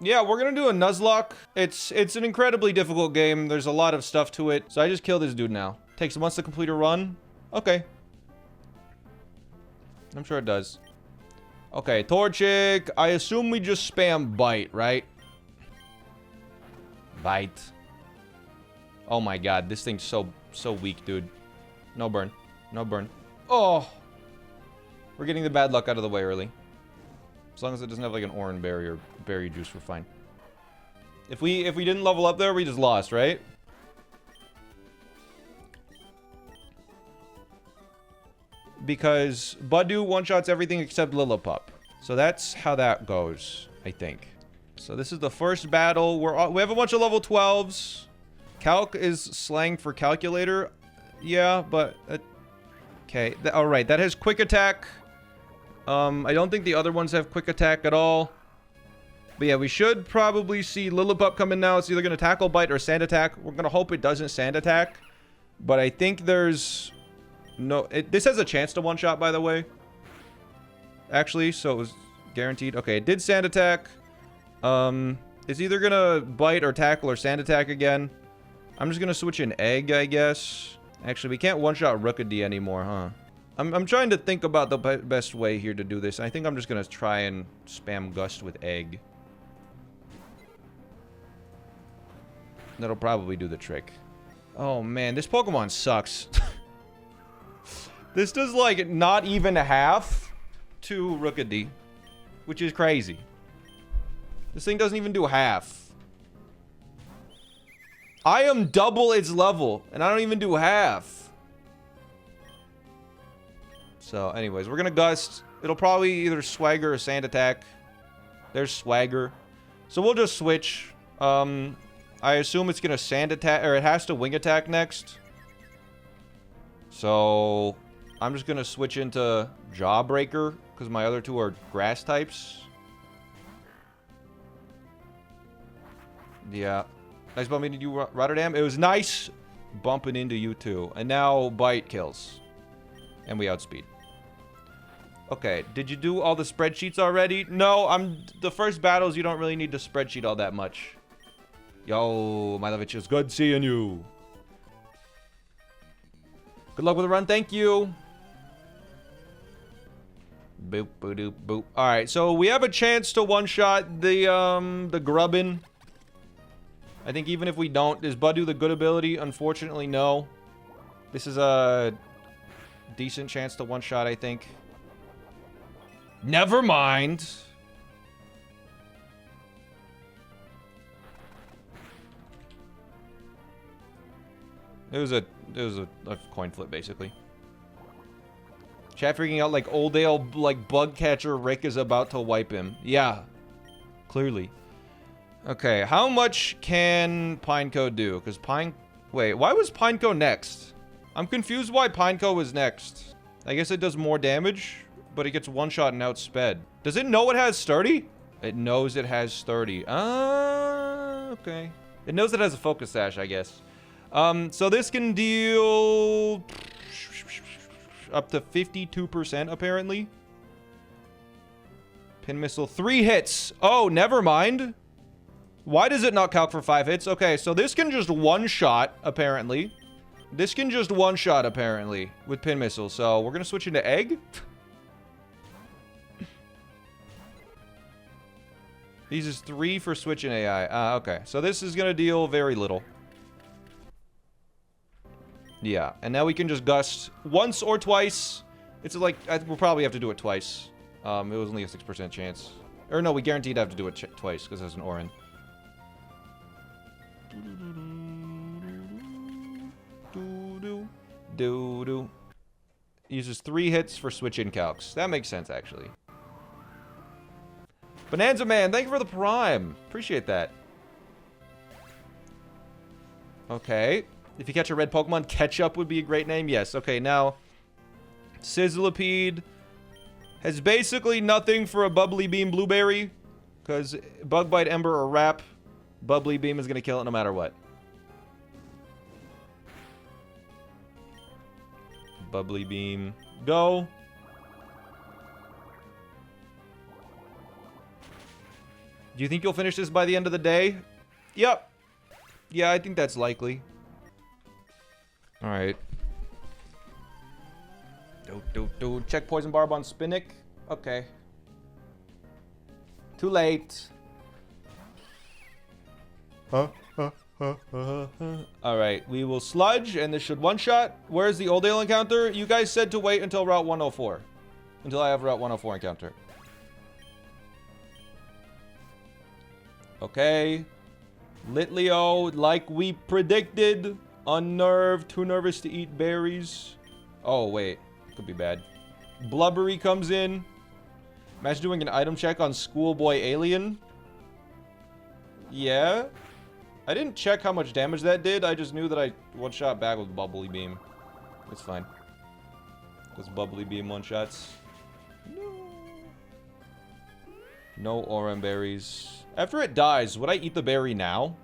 Yeah, we're gonna do a Nuzlocke. It's an incredibly difficult game. There's a lot of stuff to it. So I just kill this dude now. Takes months to complete a run. Okay. I'm sure it does. Okay, Torchic. I assume we just spam bite, right? Bite. Oh my god, this thing's so weak, dude. No burn. No burn. Oh! We're getting the bad luck out of the way early. As long as it doesn't have like an orange berry or berry juice, we're fine. If we didn't level up there, we just lost, right? Because Budu one-shots everything except Lillipup. So that's how that goes, I think. So this is the first battle. We have a bunch of level 12s. Calc is slang for calculator. Yeah, but... okay, alright, that has quick attack. I don't think the other ones have quick attack at all. But yeah, we should probably see Lillipup come in now. It's either going to tackle, bite, or sand attack. We're going to hope it doesn't sand attack. But I think there's... no... this has a chance to one-shot, by the way. Actually, so it was guaranteed. Okay, it did sand attack. It's either going to bite or tackle or sand attack again. I'm just going to switch in egg, I guess. Actually, we can't one-shot Rookidee anymore, huh? I'm trying to think about the best way here to do this. I think I'm just going to try and spam Gust with egg. That'll probably do the trick. Oh, man. This Pokemon sucks. This does, like, not even half to Rookidee. Which is crazy. This thing doesn't even do half. I am double its level, and I don't even do half. So, anyways, we're gonna Gust. It'll probably either Swagger or Sand Attack. There's Swagger. So we'll just switch. I assume it's gonna Sand Attack, or it has to Wing Attack next. So, I'm just gonna switch into Jawbreaker, because my other two are Grass types. Yeah. Nice bumping into you, Rotterdam. It was nice bumping into you, too. And now Bite kills. And we outspeed. Okay, did you do all the spreadsheets already? No, the first battles, you don't really need to spreadsheet all that much. Yo, Milovich, it's good seeing you. Good luck with the run, thank you. Boop, boop, boop, boop. Alright, so we have a chance to one-shot the Grubbin. I think even if we don't, does Budu the good ability? Unfortunately, no. This is a decent chance to one-shot, I think. Never mind. It was a coin flip, basically. Chat freaking out like Oldale, like bug catcher Rick is about to wipe him. Yeah, clearly. Okay, how much can Pineco do? Because wait, why was Pineco next? I'm confused why Pineco was next. I guess it does more damage, but it gets one shot and outsped. Does it know it has 30? It knows it has 30. Okay. It knows it has a focus sash, I guess. So this can deal up to 52%, apparently. Pin missile, 3 hits. Oh, never mind. Why does it not calc for 5 hits? Okay, so this can just one-shot, apparently. This can just one-shot, apparently, with pin missile. So we're going to switch into egg. These is 3 for switching AI. Okay, so this is going to deal very little. Yeah, and now we can just Gust once or twice. It's like, we'll probably have to do it twice. It was only a 6% chance. Or no, we guaranteed to have to do it twice, because there's an Orin. Uses 3 hits for switch-in calcs. That makes sense, actually. Bonanza Man, thank you for the prime. Appreciate that. Okay. If you catch a red Pokemon, Ketchup would be a great name. Yes. Okay, now Sizzlipede has basically nothing for a Bubbly Beam Blueberry, because Bug Bite, Ember, or Wrap, Bubbly Beam is going to kill it no matter what. Bubbly Beam, go. Do you think you'll finish this by the end of the day? Yep. Yeah, I think that's likely. All right. Check Poison Barb on Spinnick. Okay. Too late. Alright, we will sludge, and this should one-shot. Where's the Oldale encounter? You guys said to wait until Route 104. Until I have Route 104 encounter. Okay. Litleo, like we predicted. Unnerved, too nervous to eat berries. Oh, wait. Could be bad. Blubbery comes in. Imagine doing an item check on Schoolboy Alien. Yeah. I didn't check how much damage that did. I just knew that I one-shot back with Bubbly Beam. It's fine. Those Bubbly Beam one-shots. No. No Oran berries. After it dies, would I eat the berry now?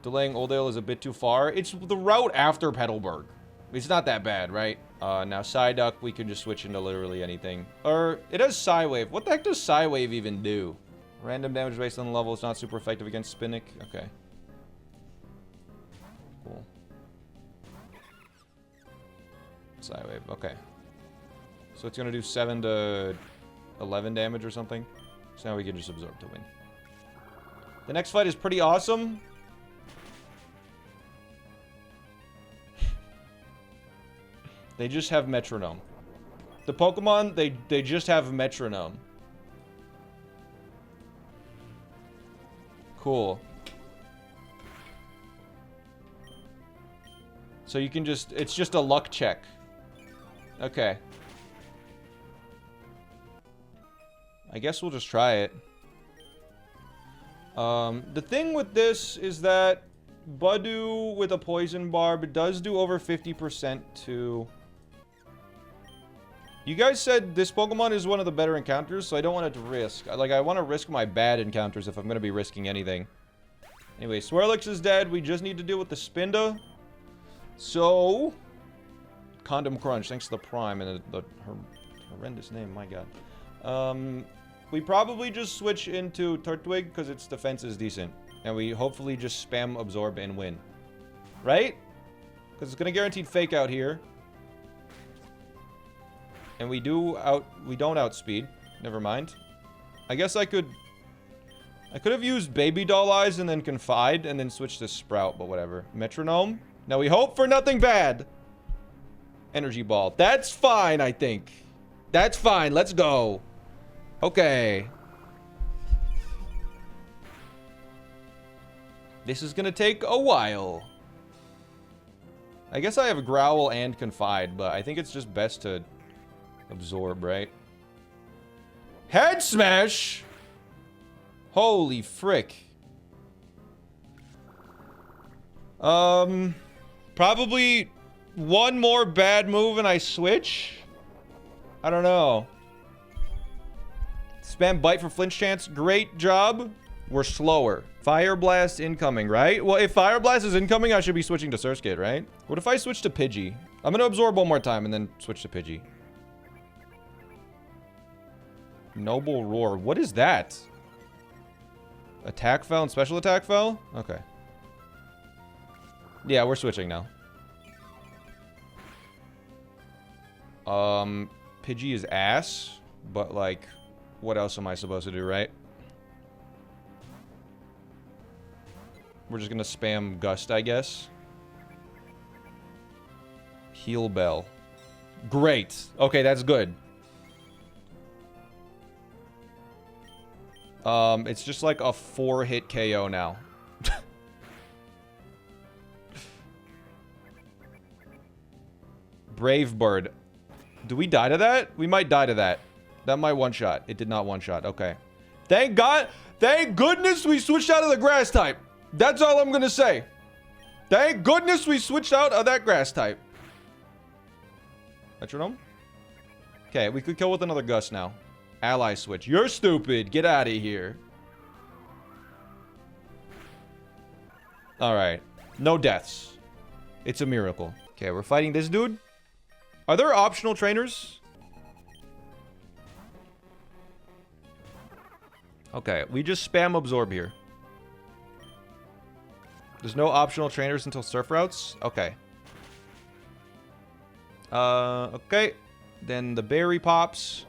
Delaying Oldale is a bit too far. It's the route after Petalburg. It's not that bad, right? Now Psyduck, we can just switch into literally anything. Or, it has Psywave. What the heck does Psywave even do? Random damage based on the level. It's not super effective against Spinnick. Okay. Cool. Psywave. Okay. So it's going to do 7 to 11 damage or something. So now we can just absorb to win. The next fight is pretty awesome. They just have Metronome. The Pokemon, they just have Metronome. Cool. So you can just, it's just a luck check. Okay. I guess we'll just try it. The thing with this is that Budew with a Poison Barb does do over 50% to... You guys said this Pokemon is one of the better encounters, so I don't want it to risk. I want to risk my bad encounters if I'm going to be risking anything. Anyway, Swirlix is dead. We just need to deal with the Spinda. So... Condom Crunch, thanks to the Prime and the horrendous name, my god. We probably just switch into Turtwig because its defense is decent. And we hopefully just spam Absorb and win. Right? Because it's going to guaranteed Fake Out here. And we don't outspeed. Never mind. I guess I could have used Baby Doll Eyes and then Confide and then switch to Sprout, but whatever. Metronome. Now we hope for nothing bad. Energy Ball. That's fine, I think. That's fine. Let's go. Okay. This is gonna take a while. I guess I have Growl and Confide, but I think it's just best to absorb, right? Head Smash! Holy frick. Probably one more bad move and I switch? I don't know. Spam Bite for flinch chance. Great job. We're slower. Fire Blast incoming, right? Well, if Fire Blast is incoming, I should be switching to Surskit, right? What if I switch to Pidgey? I'm gonna absorb one more time and then switch to Pidgey. Noble Roar. What is that? Attack fell and special attack fell? Okay. Yeah, we're switching now. Pidgey is ass, but like, what else am I supposed to do, right? We're just gonna spam Gust, I guess. Heal Bell. Great. Okay, that's good. It's just like a 4-hit KO now. Brave Bird. Do we die to that? We might die to that. That might one-shot. It did not one-shot. Okay. Thank God. Thank goodness we switched out of the grass type. That's all I'm gonna say. Thank goodness we switched out of that grass type. Metronome? Okay, we could kill with another Gust now. Ally switch. You're stupid. Get out of here. Alright. No deaths. It's a miracle. Okay, we're fighting this dude. Are there optional trainers? Okay, we just spam absorb here. There's no optional trainers until surf routes? Okay. Okay. Then the berry pops.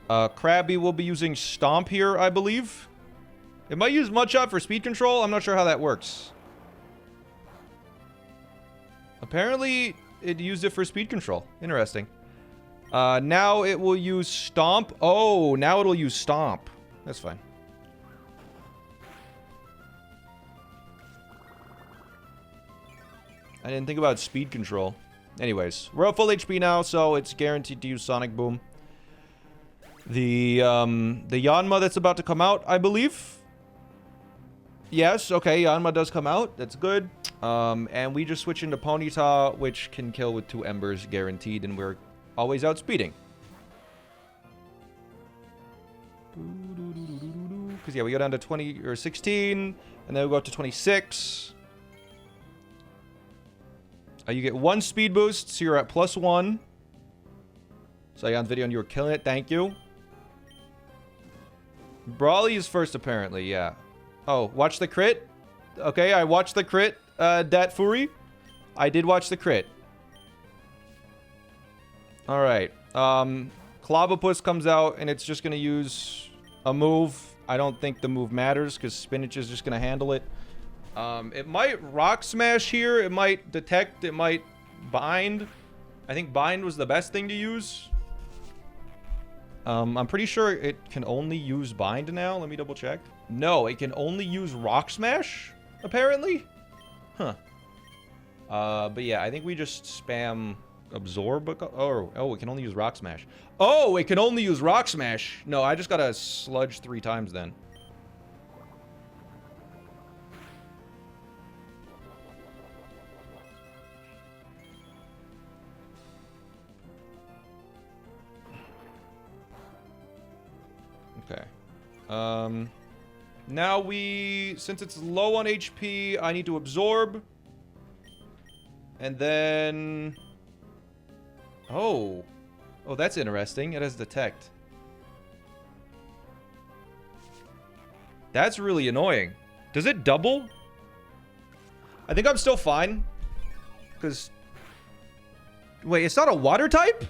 Krabby will be using Stomp here, I believe. It might use Mudshot for speed control. I'm not sure how that works. Apparently, it used it for speed control. Interesting. Now it will use Stomp. Oh, now it'll use Stomp. That's fine. I didn't think about speed control. Anyways, we're at full HP now, so it's guaranteed to use Sonic Boom. The Yanma that's about to come out, I believe. Yes, okay, Yanma does come out. That's good. And we just switch into Ponyta, which can kill with 2 embers guaranteed, and we're always outspeeding. Because, yeah, we go down to 20 or 16, and then we go up to 26. You get 1 speed boost, so you're at +1. So I on video and you were killing it. Thank you. Brawly is first, apparently. Yeah. Oh, watch the crit. Okay, I watched the crit, Dat Fury. I did watch the crit. All right. Clobbopus comes out, and it's just going to use a move. I don't think the move matters, because Spinach is just going to handle it. It might Rock Smash here. It might Detect. It might Bind. I think Bind was the best thing to use. I'm pretty sure it can only use Bind now. Let me double check. No, it can only use Rock Smash, apparently. Huh. But yeah, I think we just spam Absorb. Oh, it can only use Rock Smash. Oh, it can only use Rock Smash. No, I just gotta Sludge 3 times then. Okay. Now since it's low on HP, I need to absorb. And then... Oh, that's interesting. It has Detect. That's really annoying. Does it double? I think I'm still fine. Because... Wait, it's not a water type?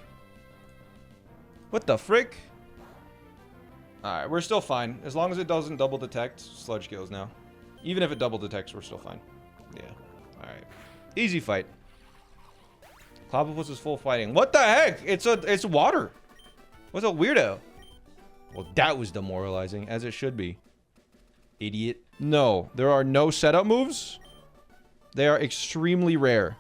What the frick? Alright, we're still fine. As long as it doesn't double detect, Sludge kills now. Even if it double detects, we're still fine. Yeah. Alright. Easy fight. Clobbopus is full fighting. What the heck? It's water. What's a weirdo? Well, that was demoralizing, as it should be. Idiot. No, there are no setup moves. They are extremely rare.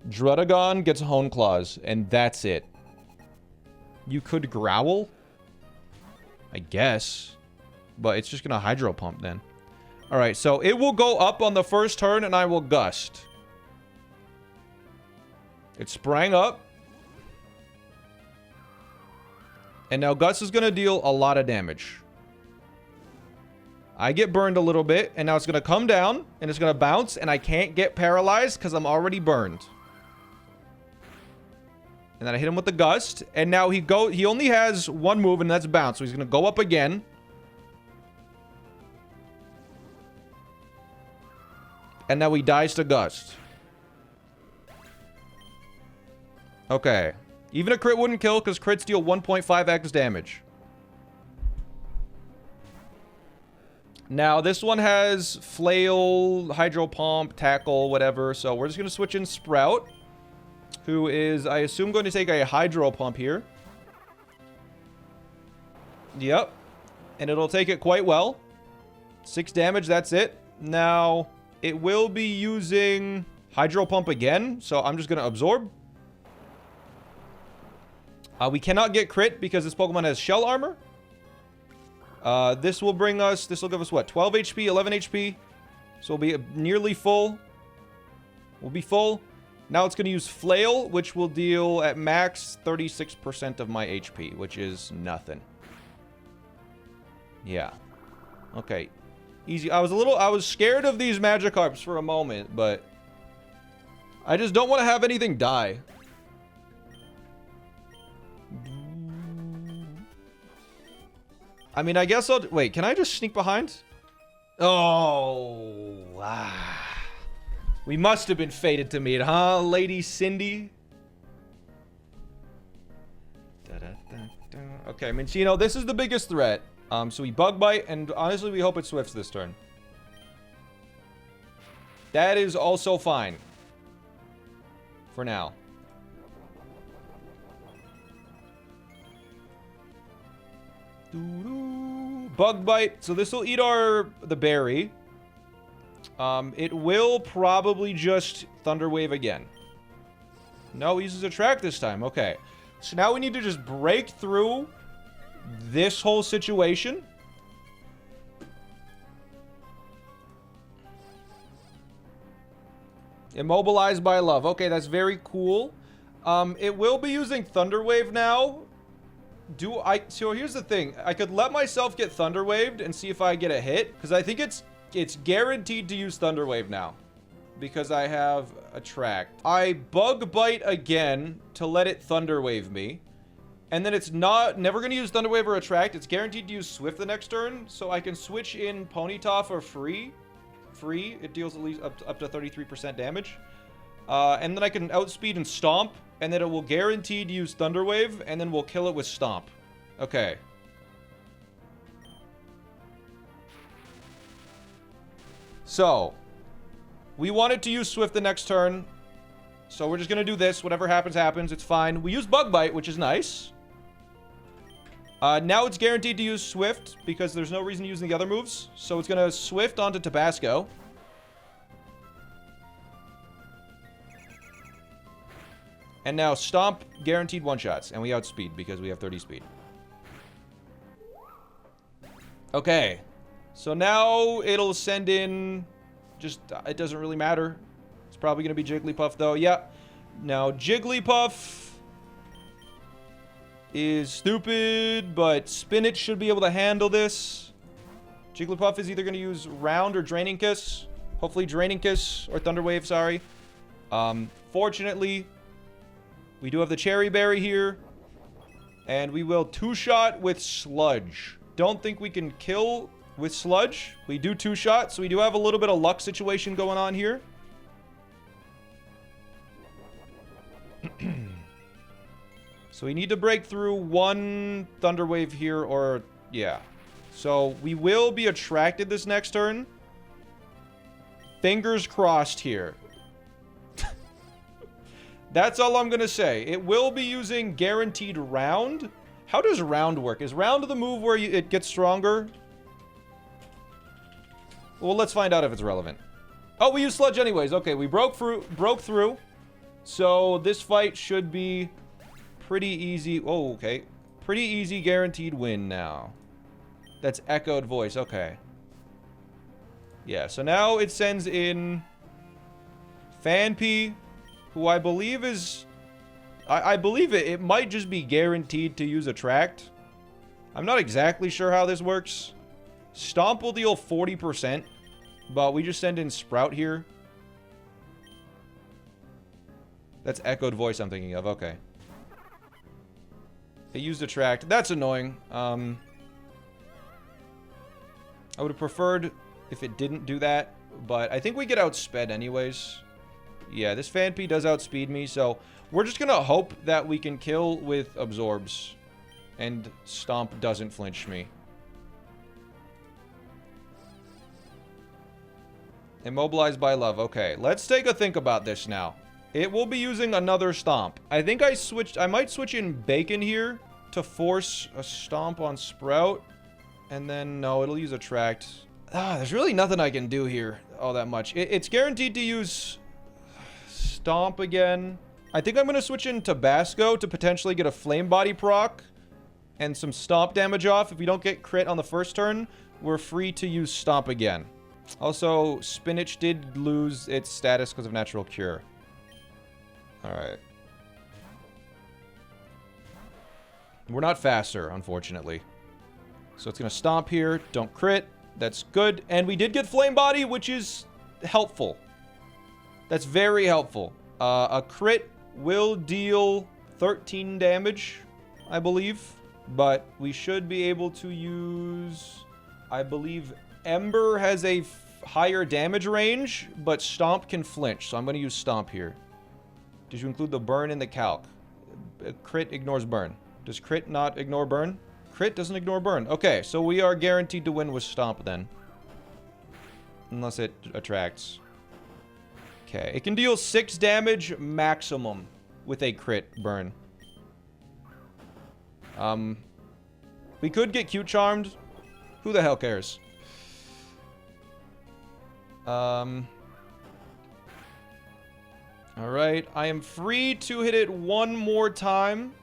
Drudagon gets Hone Claws, and that's it. You could Growl? I guess. But it's just gonna Hydro Pump then. Alright, so it will go up on the first turn and I will Gust. It sprang up. And now Gust is gonna deal a lot of damage. I get burned a little bit, and now it's gonna come down, and it's gonna bounce, and I can't get paralyzed because I'm already burned. And then I hit him with the Gust, and now he only has 1 move, and that's Bounce. So he's going to go up again. And now he dies to Gust. Okay. Even a crit wouldn't kill, because crits deal 1.5x damage. Now, this one has Flail, Hydro Pump, Tackle, whatever. So we're just going to switch in Sprout, who is, I assume, going to take a Hydro Pump here. Yep. And it'll take it quite well. 6 damage, that's it. Now, it will be using Hydro Pump again, so I'm just going to absorb. We cannot get crit because this Pokemon has Shell Armor. This will give us what, 12 HP, 11 HP. So we'll be nearly full. We'll be full. Now it's going to use Flail, which will deal at max 36% of my HP, which is nothing. Yeah. Okay. Easy. I was scared of these Magikarps for a moment, but I just don't want to have anything die. I mean, I guess I'll... Wait, can I just sneak behind? Oh. We must have been fated to meet, huh, Lady Cindy? Okay, Minccino, this is the biggest threat. So we Bug Bite, and honestly, we hope it Swifts this turn. That is also fine. For now. Bug Bite. So this will eat the berry. It will probably just Thunder Wave again. No, he uses Attract this time. Okay. So now we need to just break through this whole situation. Immobilized by love. Okay, that's very cool. It will be using Thunder Wave now. So here's the thing. I could let myself get Thunder Waved and see if I get a hit. Because I think it's guaranteed to use Thunder Wave now. Because I have Attract. I Bug Bite again to let it Thunder Wave me. And then it's never going to use Thunder Wave or Attract. It's guaranteed to use Swift the next turn. So I can switch in Ponyta for free. It deals at least up to 33% damage. And then I can outspeed and Stomp. And then it will guaranteed use Thunder Wave. And then we'll kill it with Stomp. Okay. So, we wanted to use Swift the next turn. So we're just going to do this. Whatever happens, happens. It's fine. We use Bug Bite, which is nice. Now it's guaranteed to use Swift because there's no reason using the other moves. So it's going to Swift onto Tabasco. And now Stomp, guaranteed one-shots. And we outspeed because we have 30 speed. Okay. So now it'll send in... it doesn't really matter. It's probably going to be Jigglypuff, though. Yeah. Now, Jigglypuff is stupid, but Spinach should be able to handle this. Jigglypuff is either going to use Round or Draining Kiss. Hopefully Draining Kiss, or Thunder Wave, sorry. Fortunately, we do have the Cherry Berry here. And we will two-shot with Sludge. Don't think we can kill with Sludge. We do two-shot, so we do have a little bit of luck situation going on here. So we need to break through one Thunder Wave here, or... yeah. So we will be attracted this next turn. Fingers crossed here. That's all I'm going to say. It will be using guaranteed Round. How does Round work? Is Round the move where it gets stronger? Well, let's find out if it's relevant. Oh, we use Sludge anyways. Okay, we broke through. So this fight should be pretty easy. Oh, okay. Pretty easy guaranteed win now. That's Echoed Voice. Okay. Yeah, so now it sends in Fanpy, who I believe is... I believe it might just be guaranteed to use Attract. I'm not exactly sure how this works. Stomp will deal 40%, but we just send in Sprout here. That's Echoed Voice I'm thinking of. Okay. It used Attract. That's annoying. I would have preferred if it didn't do that, but I think we get outsped anyways. Yeah, this Fanpy does outspeed me, so we're just gonna hope that we can kill with Absorbs and Stomp doesn't flinch me. Immobilized by love. Okay, let's take a think about this now. It will be using another Stomp. I think I might switch in Bacon here to force a Stomp on Sprout. And then, no, it'll use Attract. There's really nothing I can do here all that much. It's guaranteed to use Stomp again. I think I'm going to switch in Tabasco to potentially get a Flame Body proc and some Stomp damage off. If we don't get crit on the first turn, we're free to use Stomp again. Also, Spinach did lose its status because of Natural Cure. Alright. We're not faster, unfortunately. So it's going to Stomp here. Don't crit. That's good. And we did get Flame Body, which is helpful. That's very helpful. A crit will deal 13 damage, I believe. But we should be able to use... I believe Ember has a higher damage range, but Stomp can flinch. So I'm going to use Stomp here. Did you include the burn in the calc? Crit ignores burn. Does crit not ignore burn? Crit doesn't ignore burn. Okay, so we are guaranteed to win with Stomp then. Unless it attracts. Okay, it can deal 6 damage maximum with a crit burn. We could get Cute Charmed. Who the hell cares? Alright, I am free to hit it one more time.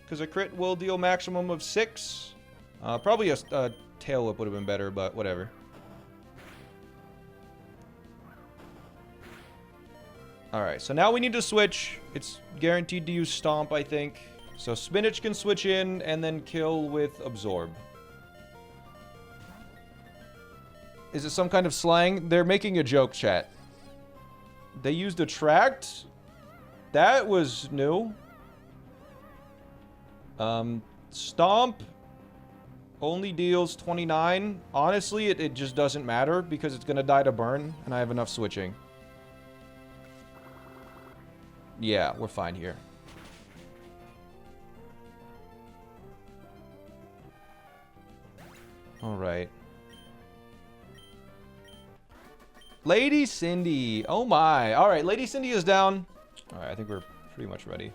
Because a crit will deal maximum of 6. Probably a tail whip would have been better, but whatever. Alright, so now we need to switch. It's guaranteed to use Stomp, I think. So Spinach can switch in and then kill with Absorb. Is it some kind of slang? They're making a joke, chat. They used Attract? That was new. Stomp only deals 29. Honestly, it just doesn't matter because it's gonna die to burn, and I have enough switching. Yeah, we're fine here. Alright. Lady Cindy. Oh my. Alright, Lady Cindy is down. Alright, I think we're pretty much ready.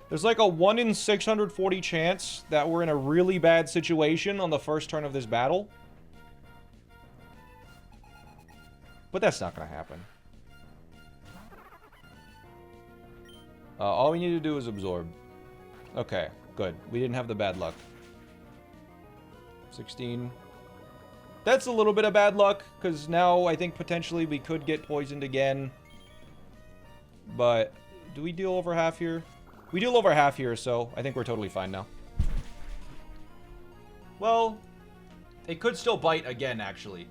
There's like a 1 in 640 chance that we're in a really bad situation on the first turn of this battle. But that's not going to happen. All we need to do is absorb. Okay, good. We didn't have the bad luck. 16. That's a little bit of bad luck, because now I think potentially we could get poisoned again. But do we deal over half here? We deal over half here, so I think we're totally fine now. Well, it could still bite again, actually.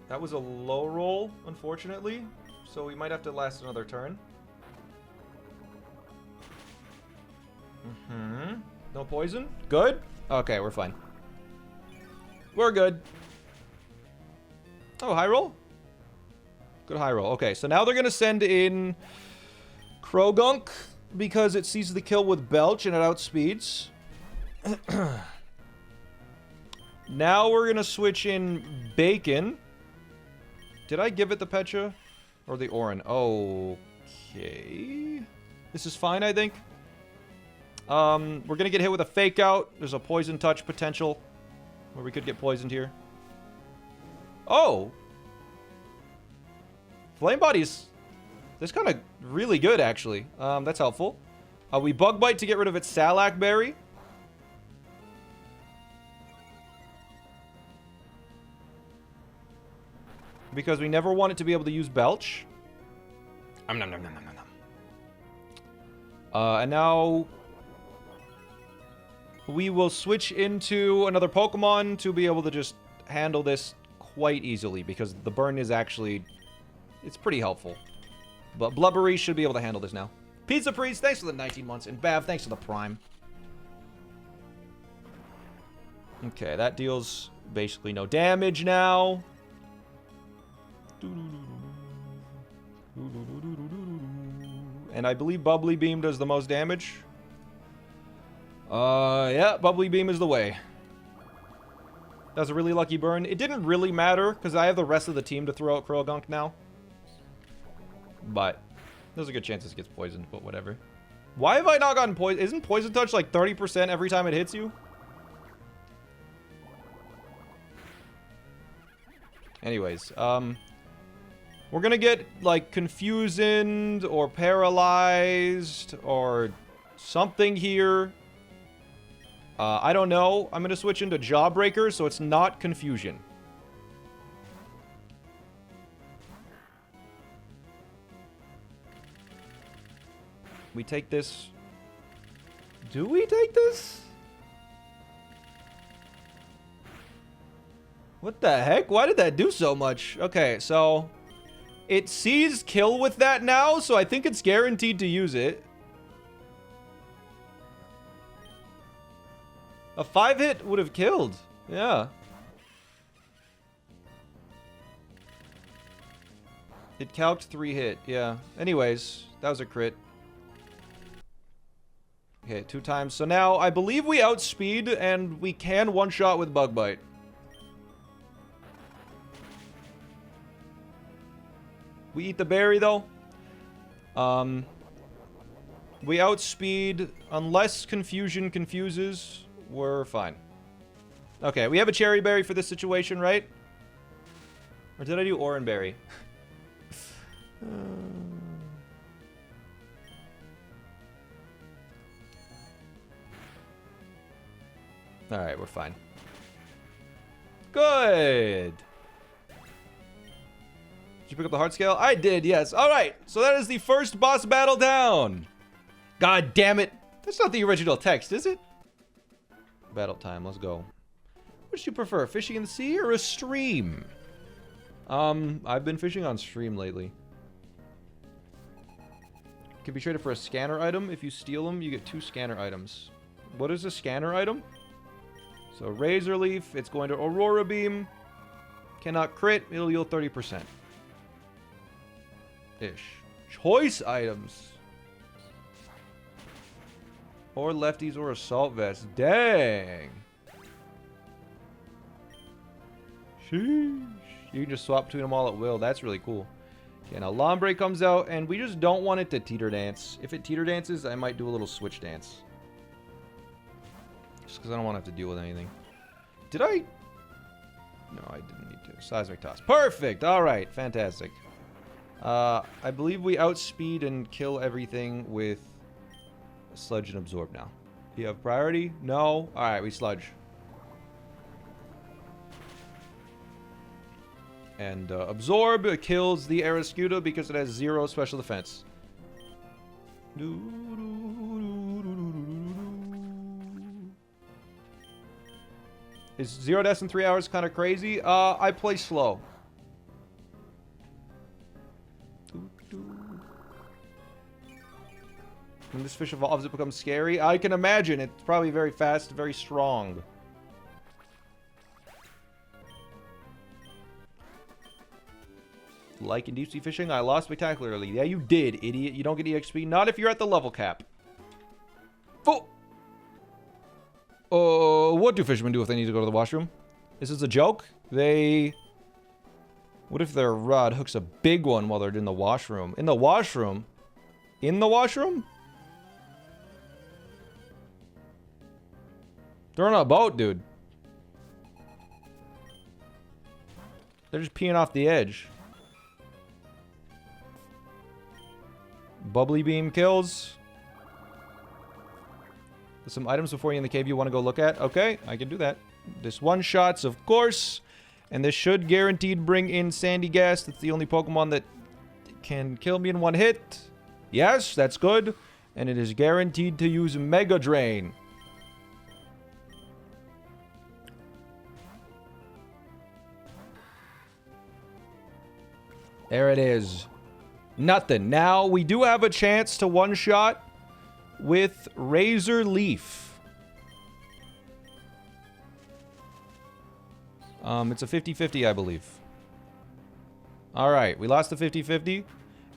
That was a low roll, unfortunately. So we might have to last another turn. No poison? Good? Okay, we're fine. We're good. Oh, high roll? Good high roll. Okay, so now they're going to send in Krogunk because it sees the kill with Belch and it outspeeds. Now we're going to switch in Bacon. Did I give it the Pecha? Or the Orin? Okay. This is fine, I think. We're going to get hit with a Fake Out. There's a Poison Touch potential where we could get poisoned here. Oh! Flame Body's... This kind of really good, actually. That's helpful. We Bug Bite to get rid of its Salac Berry. Because we never want it to be able to use Belch. And now... we will switch into another Pokemon to be able to just handle this quite easily. Because the burn is actually... it's pretty helpful. But Blubbery should be able to handle this now. Pizza Priest, thanks for the 19 months. And Bav, thanks for the Prime. Okay, that deals basically no damage now. And I believe Bubbly Beam does the most damage. Yeah, Bubbly Beam is the way. That was a really lucky burn. It didn't really matter, because I have the rest of the team to throw out Krogunk now. But there's a good chance this gets poisoned, but whatever. Why have I not gotten poison? Isn't Poison Touch like 30% every time it hits you? Anyways, we're gonna get, like, confused or paralyzed or something here. I don't know. I'm gonna switch into Jawbreaker, so it's not confusion. We take this. Do we take this? What the heck? Why did that do so much? Okay, so... it sees kill with that now, so I think it's guaranteed to use it. A 5-hit would have killed. Yeah. It calced 3-hit. Yeah. Anyways, that was a crit. Okay, 2 times. So now I believe we outspeed and we can one-shot with Bug Bite. We eat the berry though. We outspeed unless confusion confuses. We're fine. Okay, we have a cherry berry for this situation, right? Or did I do orange berry? Alright, we're fine. Good! Did you pick up the heart scale? I did, yes. Alright, so that is the first boss battle down. God damn it. That's not the original text, is it? Battle time, let's go. What do you prefer, fishing in the sea or a stream? I've been fishing on stream lately. Can be traded for a scanner item. If you steal them, you get 2 scanner items. What is a scanner item? So Razor Leaf, it's going to Aurora Beam. Cannot crit, it'll yield 30%. Ish. Choice items. Or lefties or assault vest. Dang. Sheesh. You can just swap between them all at will. That's really cool. Okay, now Lombre comes out, and we just don't want it to teeter dance. If it teeter dances, I might do a little switch dance. Just because I don't want to have to deal with anything. Did I? No, I didn't need to. Seismic toss. Perfect. All right. Fantastic. I believe we outspeed and kill everything with sludge and absorb now. Do you have priority? No. All right, we sludge. And absorb kills the Arascuda because it has 0 special defense. Is 0 deaths in 3 hours kind of crazy? I play slow. When this fish evolves, it becomes scary. I can imagine. It's probably very fast, very strong. Like in deep sea fishing, I lost spectacularly. Yeah, you did, idiot. You don't get EXP. Not if you're at the level cap. What do fishermen do if they need to go to the washroom? This is a joke? What if their rod hooks a big one while they're in the washroom? In the washroom? In the washroom? They're on a boat, dude. They're just peeing off the edge. Bubbly beam kills. There's some items before you in the cave you want to go look at. Okay, I can do that. This one-shots, of course. And this should guaranteed bring in Sandy Gas. That's the only Pokemon that can kill me in 1 hit. Yes, that's good. And it is guaranteed to use Mega Drain. There it is. Nothing. Now, we do have a chance to one-shot with Razor Leaf. It's a 50-50, I believe. Alright, we lost the 50-50.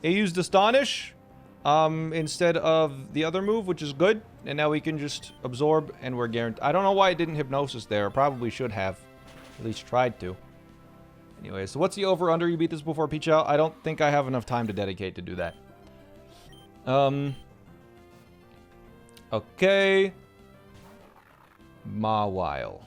It used Astonish instead of the other move, which is good. And now we can just absorb, and we're guaranteed. I don't know why it didn't Hypnosis there. Probably should have. At least tried to. Anyway, so what's the over-under? You beat this before Peach Out? I don't think I have enough time to dedicate to do that. Okay. Mawile.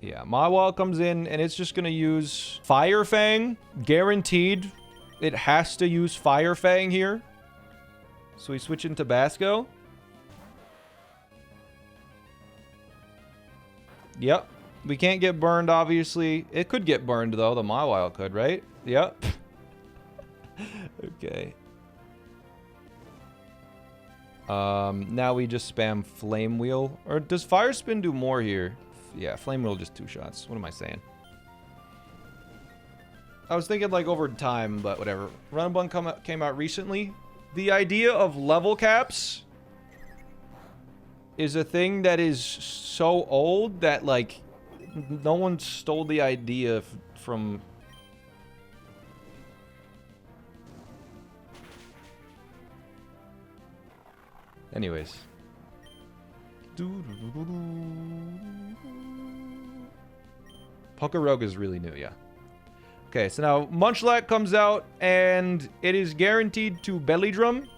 Yeah, Mawile comes in, and it's just going to use Fire Fang. Guaranteed. It has to use Fire Fang here. So we switch into Tabasco. Yep. We can't get burned, obviously. It could get burned, though. The Mawile could, right? Yep. Okay. Now we just spam Flame Wheel. Or does Fire Spin do more here? Yeah, Flame Wheel just 2 shots. What am I saying? I was thinking like over time, but whatever. Run Bun came out recently. The idea of level caps is a thing that is so old that, like, no one stole the idea from... Anyways. Pucker Rogue is really new, yeah. Okay, so now Munchlack comes out, and it is guaranteed to Belly Drum.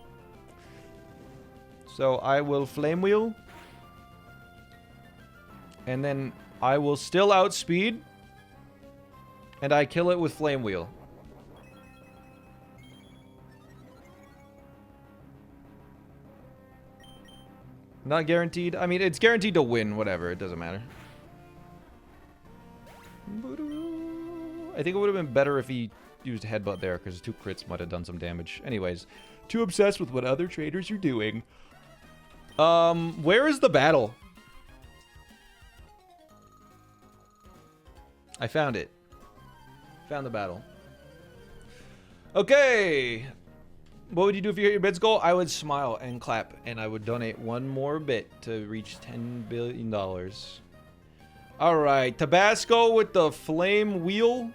So I will Flame Wheel. And then I will still outspeed. And I kill it with Flame Wheel. Not guaranteed. I mean, it's guaranteed to win, whatever. It doesn't matter. I think it would have been better if he used Headbutt there, because 2 crits might have done some damage. Anyways, too obsessed with what other traders are doing. Where is the battle? I found it. Found the battle. Okay. What would you do if you hit your bid's goal? I would smile and clap, and I would donate 1 more bit to reach $10 billion. All right, Tabasco with the Flame Wheel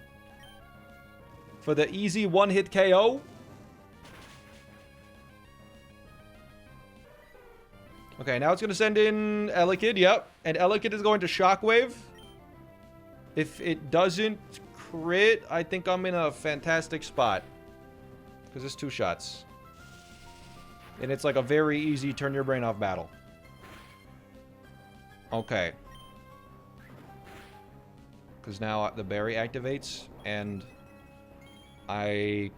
for the easy 1-hit KO. Okay, now it's going to send in Elekid, yep. And Elekid is going to Shockwave. If it doesn't crit, I think I'm in a fantastic spot. Because it's 2 shots. And it's like a very easy turn your brain off battle. Okay. Because now the berry activates, and I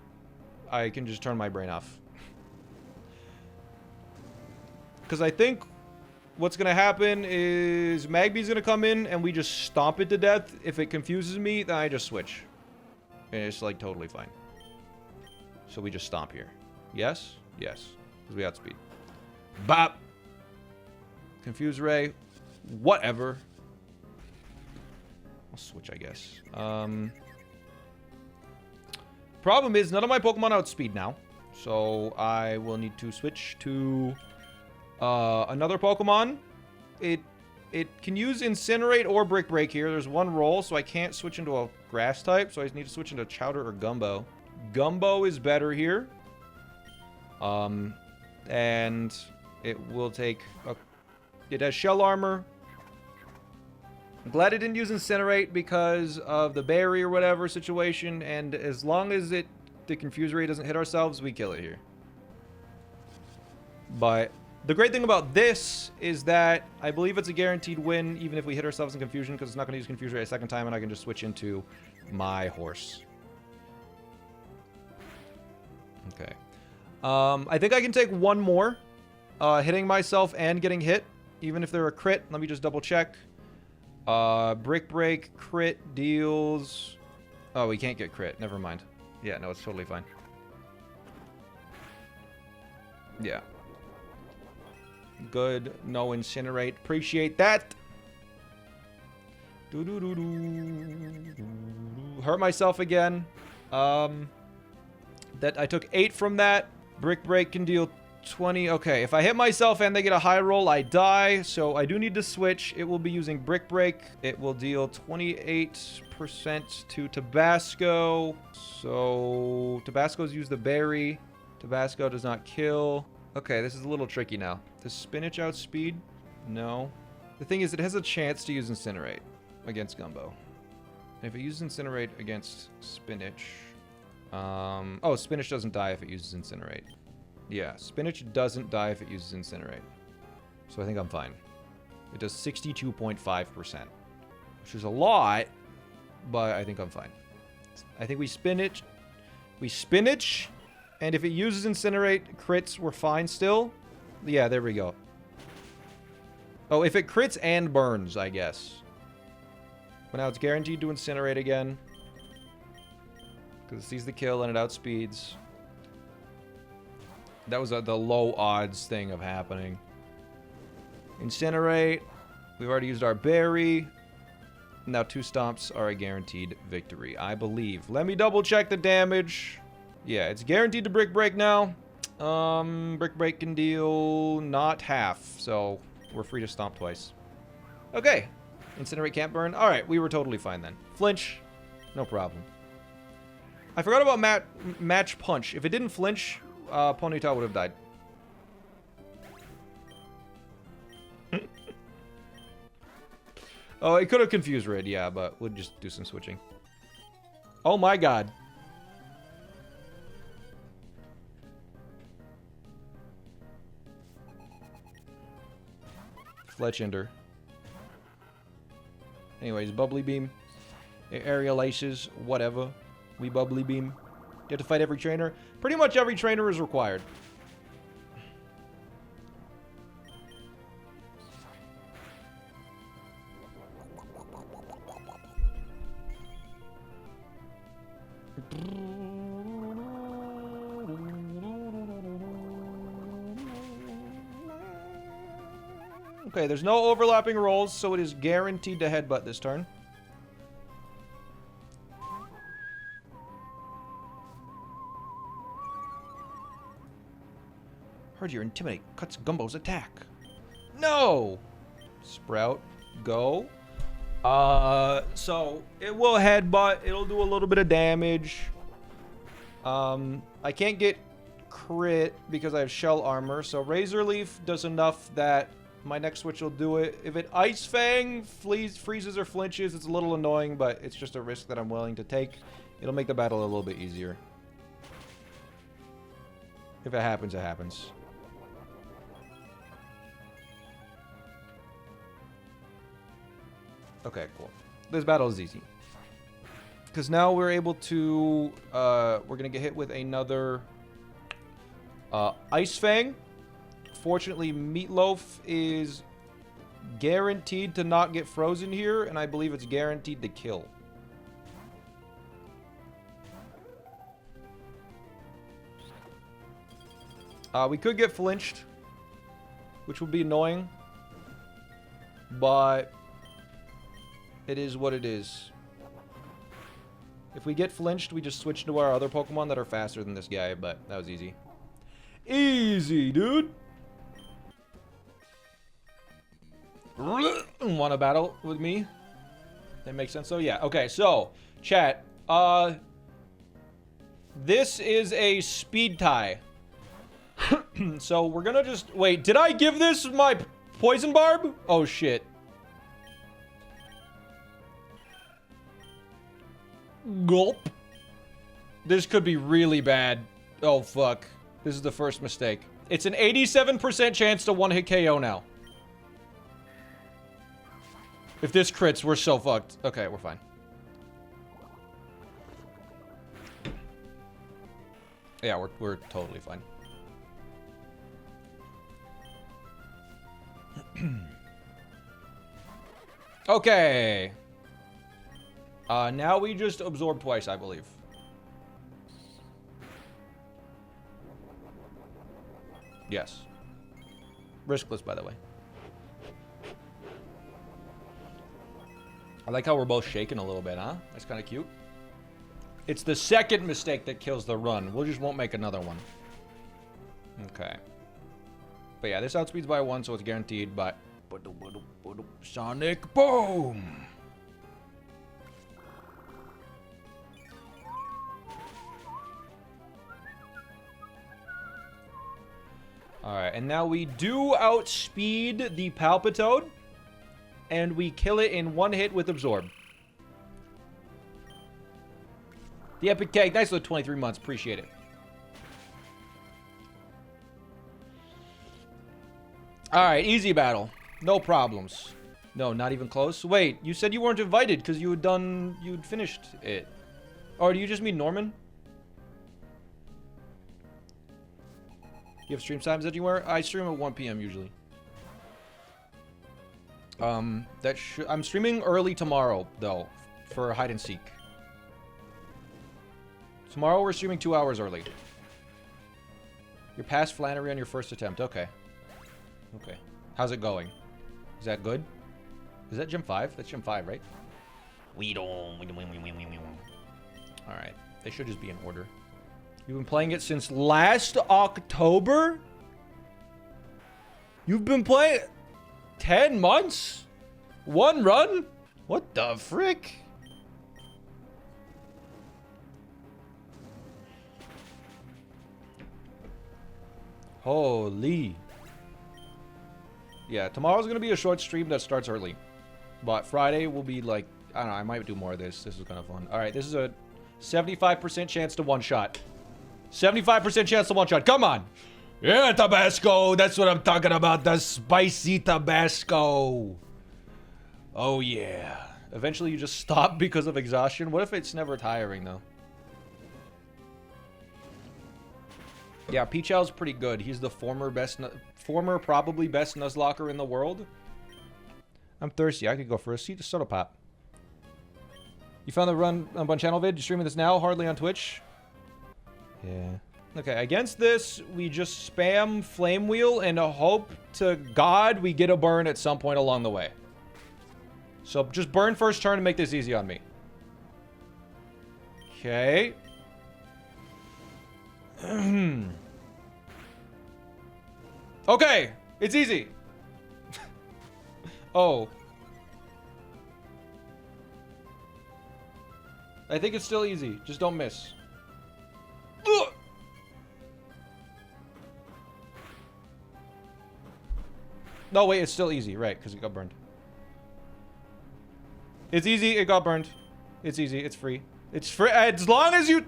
can just turn my brain off. Because I think what's going to happen is Magby's going to come in, and we just stomp it to death. If it confuses me, then I just switch. And it's, like, totally fine. So we just stomp here. Yes? Yes. Because we outspeed. Bop! Confuse Ray. Whatever. I'll switch, I guess. Problem is, none of my Pokemon outspeed now. So I will need to switch to another Pokemon. It can use Incinerate or Brick Break here. There's 1 roll, so I can't switch into a Grass type. So I need to switch into Chowder or Gumbo. Gumbo is better here. And it will take it has Shell Armor. I'm glad it didn't use Incinerate because of the berry or whatever situation, and as long as the Confuse Ray doesn't hit ourselves, we kill it here. But the great thing about this is that I believe it's a guaranteed win even if we hit ourselves in Confusion, because it's not going to use Confuse Ray a second time, and I can just switch into my horse. Okay. I think I can take 1 more. Hitting myself and getting hit, even if they're a crit. Let me just double check. Brick Break, crit, deals... Oh, we can't get crit. Never mind. Yeah, no, it's totally fine. Yeah. Good. No Incinerate. Appreciate that. Hurt myself again. That I took 8 from that. Brick Break can deal 20. Okay, if I hit myself and they get a high roll, I die. So I do need to switch. It will be using Brick Break. It will deal 28% to Tabasco. So Tabasco's used the berry. Tabasco does not kill. Okay, this is a little tricky now. Does Spinach outspeed? No. The thing is, it has a chance to use Incinerate against Gumbo. And if it uses Incinerate against Spinach... oh, Spinach doesn't die if it uses Incinerate. Yeah, Spinach doesn't die if it uses Incinerate. So I think I'm fine. It does 62.5%. Which is a lot, but I think I'm fine. I think we Spinach. We Spinach, and if it uses Incinerate, crits, we're fine still. Yeah, there we go. Oh, if it crits and burns, I guess. But now it's guaranteed to Incinerate again. Because it sees the kill and it outspeeds. That was the low odds thing of happening. Incinerate. We've already used our berry. Now 2 stomps are a guaranteed victory, I believe. Let me double check the damage. Yeah, it's guaranteed to Brick Break now. Brick Break can deal not half, so we're free to stomp twice. Okay. Incinerate can't burn. All right, we were totally fine then. Flinch, no problem. I forgot about match punch. If it didn't flinch, Ponyta would have died. Oh, it could have confused Red, yeah, but we'll just do some switching. Oh my god. Fletchender. Anyways, Bubbly Beam. Aerial Aces, whatever. We Bubbly Beam. You have to fight every trainer. Pretty much every trainer is required. Okay, there's no overlapping rolls, so it is guaranteed to headbutt this turn. Heard your intimidate cuts Gumbo's attack. No! Sprout, go. So it will headbutt. It'll do a little bit of damage. I can't get crit because I have shell armor, so Razor Leaf does enough that my next switch will do it. If it Ice Fang freezes or flinches, it's a little annoying, but it's just a risk that I'm willing to take. It'll make the battle a little bit easier. If it happens, it happens. Okay, cool. This battle is easy. Because now we're able to... we're going to get hit with another... Ice Fang. Fortunately, Meatloaf is guaranteed to not get frozen here, and I believe it's guaranteed to kill. We could get flinched, which would be annoying, but it is what it is. If we get flinched, we just switch to our other Pokemon that are faster than this guy, but that was easy. Easy, dude! Want to battle with me? That makes sense, though? Yeah, okay, so, chat. This is a speed tie. So, we're gonna just... Wait, did I give this my Poison Barb? Oh, shit. Gulp. This could be really bad. Oh, fuck. This is the first mistake. It's an 87% chance to one-hit KO now. If this crits, we're so fucked. Okay, we're fine. Yeah, we're totally fine. Okay. Now we just absorb twice, I believe. Yes. Riskless, by the way. I like how we're both shaking a little bit, huh? That's kind of cute. It's the second mistake that kills the run. We just won't make another one. Okay. But yeah, this outspeeds by 1, so it's guaranteed, but... Sonic Boom! Alright, and now we do outspeed the Palpitoad. And we kill it in one hit with Absorb. The Epic Cake, nice little 23 months, appreciate it. Alright, easy battle. No problems. No, not even close. Wait, you said you weren't invited because you'd finished it. Or do you just mean Norman? You have stream times anywhere? I stream at 1 PM usually. I'm streaming early tomorrow, though, for hide and seek. Tomorrow we're streaming 2 hours early. You're past Flannery on your first attempt. Okay. Okay. How's it going? Is that good? Is that Gym 5? That's Gym 5, right? Alright. They should just be in order. You've been playing it since last October? You've been playing... 10 months? One run? What the frick? Holy. Yeah, tomorrow's gonna be a short stream that starts early. But Friday will be like, I don't know, I might do more of this. This is kind of fun. Alright, this is a 75% chance to one-shot. 75% chance to one-shot. Come on! Yeah, Tabasco! That's what I'm talking about. The spicy Tabasco. Oh, yeah. Eventually you just stop because of exhaustion. What if it's never tiring, though? Yeah, Pichow's pretty good. He's the former probably best Nuzlocker in the world. I'm thirsty. I could go for a soda pop. You found the Run Bun channel vid? You streaming this now? Hardly on Twitch? Yeah. Okay, against this, we just spam Flame Wheel and hope to God we get a burn at some point along the way. So just burn first turn and make this easy on me. Okay. Okay, it's easy. Oh. I think it's still easy. Just don't miss. Ugh. No, wait, it's still easy. Right, because it got burned. It's easy. It got burned. It's easy. It's free. It's free. As long as you...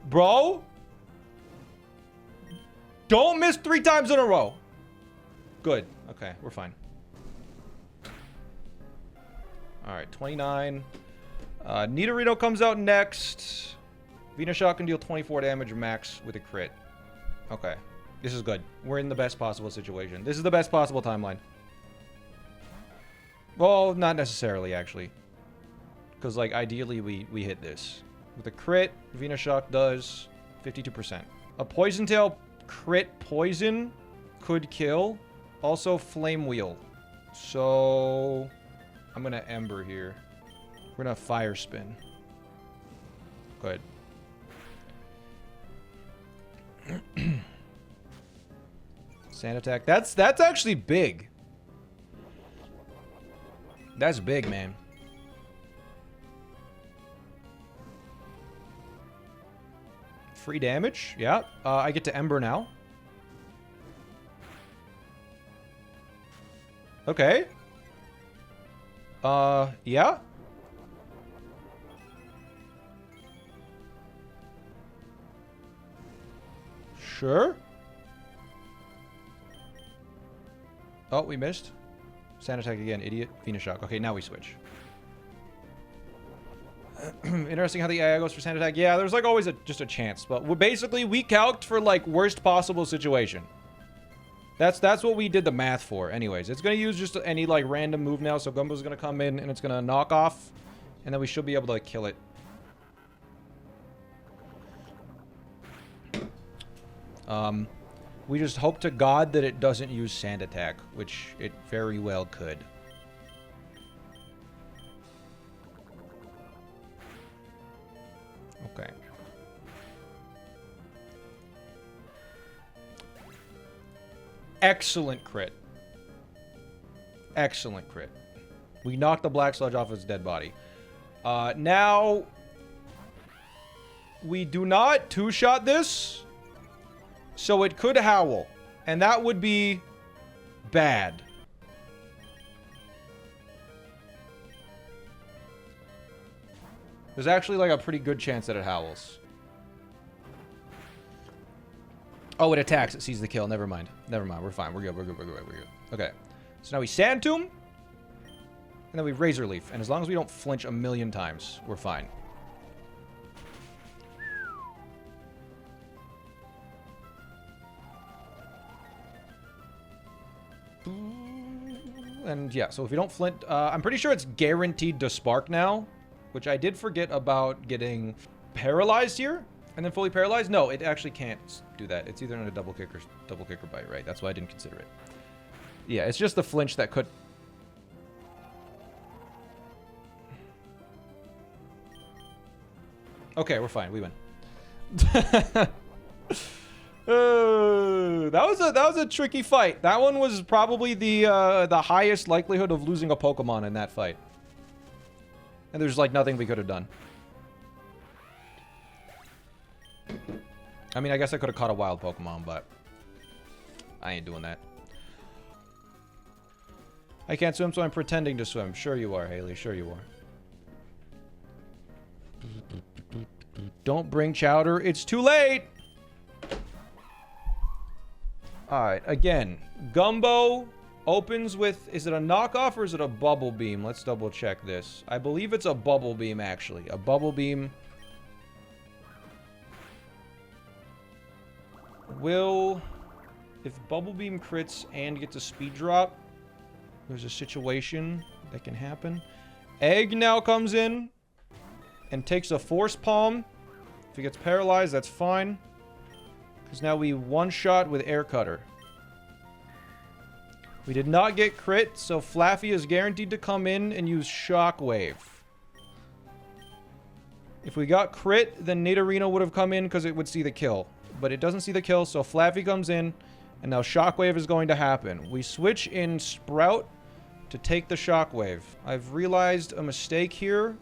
Bro? Don't miss 3 times in a row. Good. Okay, we're fine. Alright, 29. Nidorino comes out next. Venushot can deal 24 damage max with a crit. Okay. This is good. We're in the best possible situation. This is the best possible timeline. Well, not necessarily, actually. Because, like, ideally we hit this. With a crit, Venushot does 52%. A Poison Tail crit poison could kill. Also, Flame Wheel. So... I'm gonna Ember here. We're gonna Fire Spin. Good. Sand Attack. That's actually big. That's big, man. Free damage. Yeah. I get to Ember now. Okay. Yeah. Sure. Oh, we missed. Sand Attack again, idiot. Venushot. Okay, now we switch. Interesting how the AI goes for Sand Attack. Yeah, there's like always just a chance, but basically we calced for like worst possible situation. That's what we did the math for. Anyways, it's gonna use just any like random move now, so Gumbo's gonna come in and it's gonna knock off, and then we should be able to kill it. We just hope to God that it doesn't use Sand Attack, which it very well could. Okay. Excellent crit. Excellent crit. We knocked the Black Sludge off its dead body. Now... we do not two-shot this, so it could Howl. And that would be... bad. There's actually like a pretty good chance that it howls. Oh, it attacks. It sees the kill. Never mind. Never mind. We're fine. We're good. We're good. We're good. We're good. Okay. So now we Sand Tomb. And then we Razor Leaf. And as long as we don't flinch a million times, we're fine. And yeah, so if you don't flint... I'm pretty sure it's guaranteed to spark now. Which I did forget about getting paralyzed here. And then fully paralyzed? No, it actually can't do that. It's either in a double kick or bite, right? That's why I didn't consider it. Yeah, it's just the flinch that could... Okay, we're fine. We win. That was a tricky fight. That one was probably the highest likelihood of losing a Pokemon in that fight. And there's like nothing we could have done. I mean, I guess I could have caught a wild Pokemon, but I ain't doing that. I can't swim, so I'm pretending to swim. Sure you are, Haley. Sure you are. Don't bring Chowder. It's too late! Alright, again. Gumbo opens with... Is it a knockoff or is it a Bubble Beam? Let's double check this. I believe it's a Bubble Beam, actually. A Bubble Beam... Will... If Bubble Beam crits and gets a speed drop, there's a situation that can happen. Egg now comes in and takes a Force Palm. If he gets paralyzed, that's fine. Because now we one-shot with Air Cutter. We did not get crit, so Flaffy is guaranteed to come in and use Shockwave. If we got crit, then Nidorino would have come in because it would see the kill. But it doesn't see the kill, so Flaffy comes in, and now Shockwave is going to happen. We switch in Sprout to take the Shockwave. I've realized a mistake here.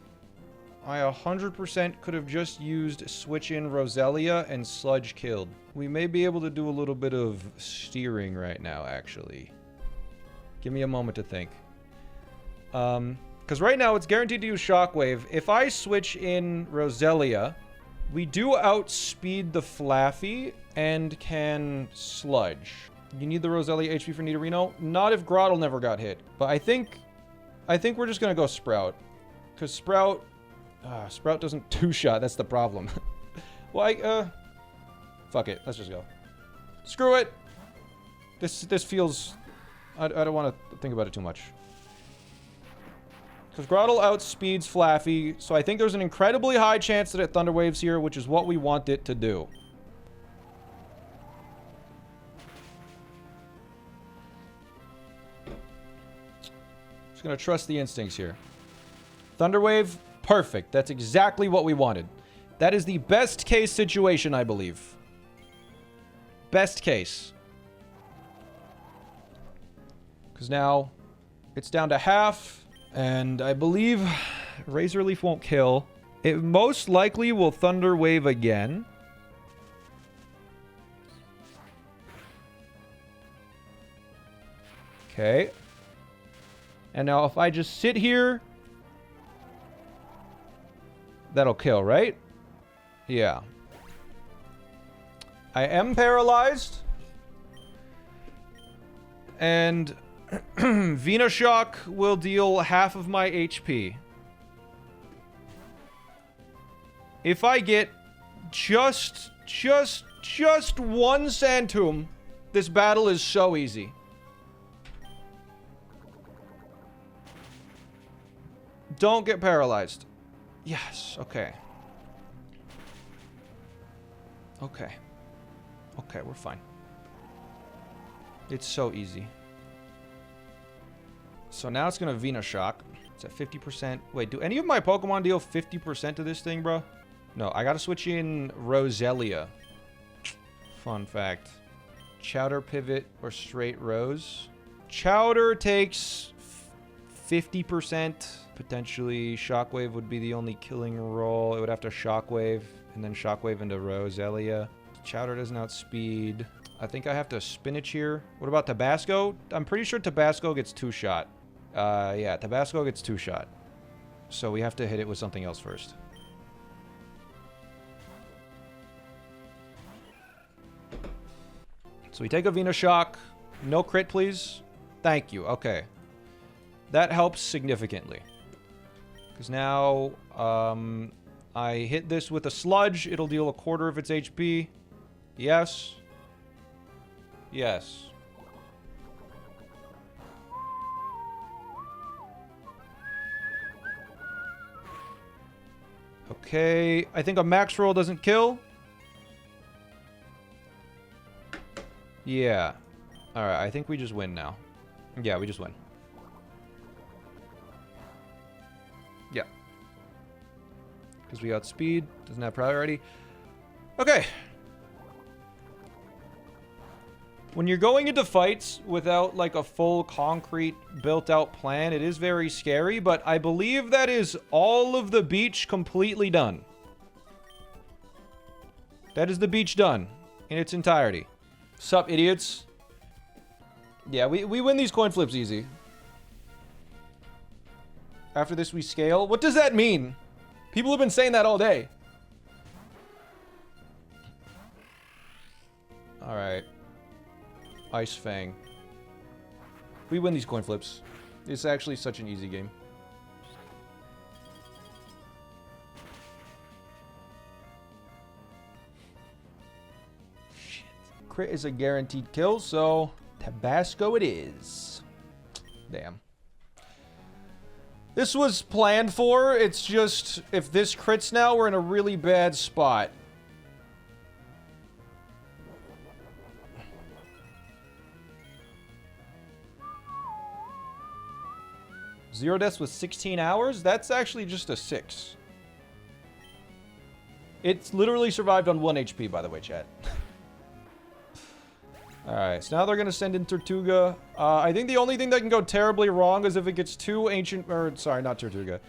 I 100% could have just used switch in Roselia and Sludge killed. We may be able to do a little bit of steering right now, actually. Give me a moment to think. Because right now it's guaranteed to use Shockwave. If I switch in Roselia, we do outspeed the Flaffy and can Sludge. You need the Roselia HP for Nidorino? Not if Grottle never got hit. But I think we're just gonna go Sprout. Because Sprout doesn't two-shot, that's the problem. Well, fuck it, let's just go. Screw it! This feels... I don't want to think about it too much. Because Grottle outspeeds Flaffy, so I think there's an incredibly high chance that it Thunder Waves here, which is what we want it to do. Just gonna trust the instincts here. Thunder Wave, perfect. That's exactly what we wanted. That is the best case situation, I believe. Best case. Because now it's down to half, and I believe Razor Leaf won't kill. It most likely will Thunder Wave again. Okay. And now if I just sit here, that'll kill, right? Yeah. I am paralyzed. And Venoshock will deal half of my HP. If I get just one Santum, this battle is so easy. Don't get paralyzed. Yes, okay. Okay. Okay, we're fine. It's so easy. So now it's gonna Venoshock. It's at 50%. Wait, do any of my Pokemon deal 50% to this thing, bro? No, I gotta switch in Roselia. Fun fact. Chowder Pivot or straight Rose. Chowder takes 50%. Potentially Shockwave would be the only killing roll. It would have to Shockwave and then Shockwave into Roselia. Chowder doesn't outspeed. I think I have to Spinach here. What about Tabasco? I'm pretty sure Tabasco gets two-shot. Yeah, Tabasco gets two-shot. So we have to hit it with something else first. So we take a Venoshock. No crit, please. Thank you. Okay. That helps significantly. Because now, I hit this with a Sludge. It'll deal a quarter of its HP. Yes. Yes. Okay. I think a Max Roll doesn't kill. Yeah. Alright, I think we just win now. Yeah, we just win. Yeah. Because we got speed. Doesn't have priority. Okay. When you're going into fights without, like, a full concrete built-out plan, it is very scary, but I believe that is all of the beach completely done. That is the beach done in its entirety. Sup, idiots? Yeah, we win these coin flips easy. After this, we scale. What does that mean? People have been saying that all day. Alright. Ice Fang. We win these coin flips. It's actually such an easy game. Shit. Crit is a guaranteed kill, so Tabasco it is. Damn. This was planned for. It's just, if this crits now, we're in a really bad spot. Zero deaths with 16 hours? That's actually just a 6. It's literally survived on 1 HP, by the way, chat. Alright, so now they're going to send in Tortuga. I think the only thing that can go terribly wrong is if it gets 2 ancient... Or, sorry, not Tortuga.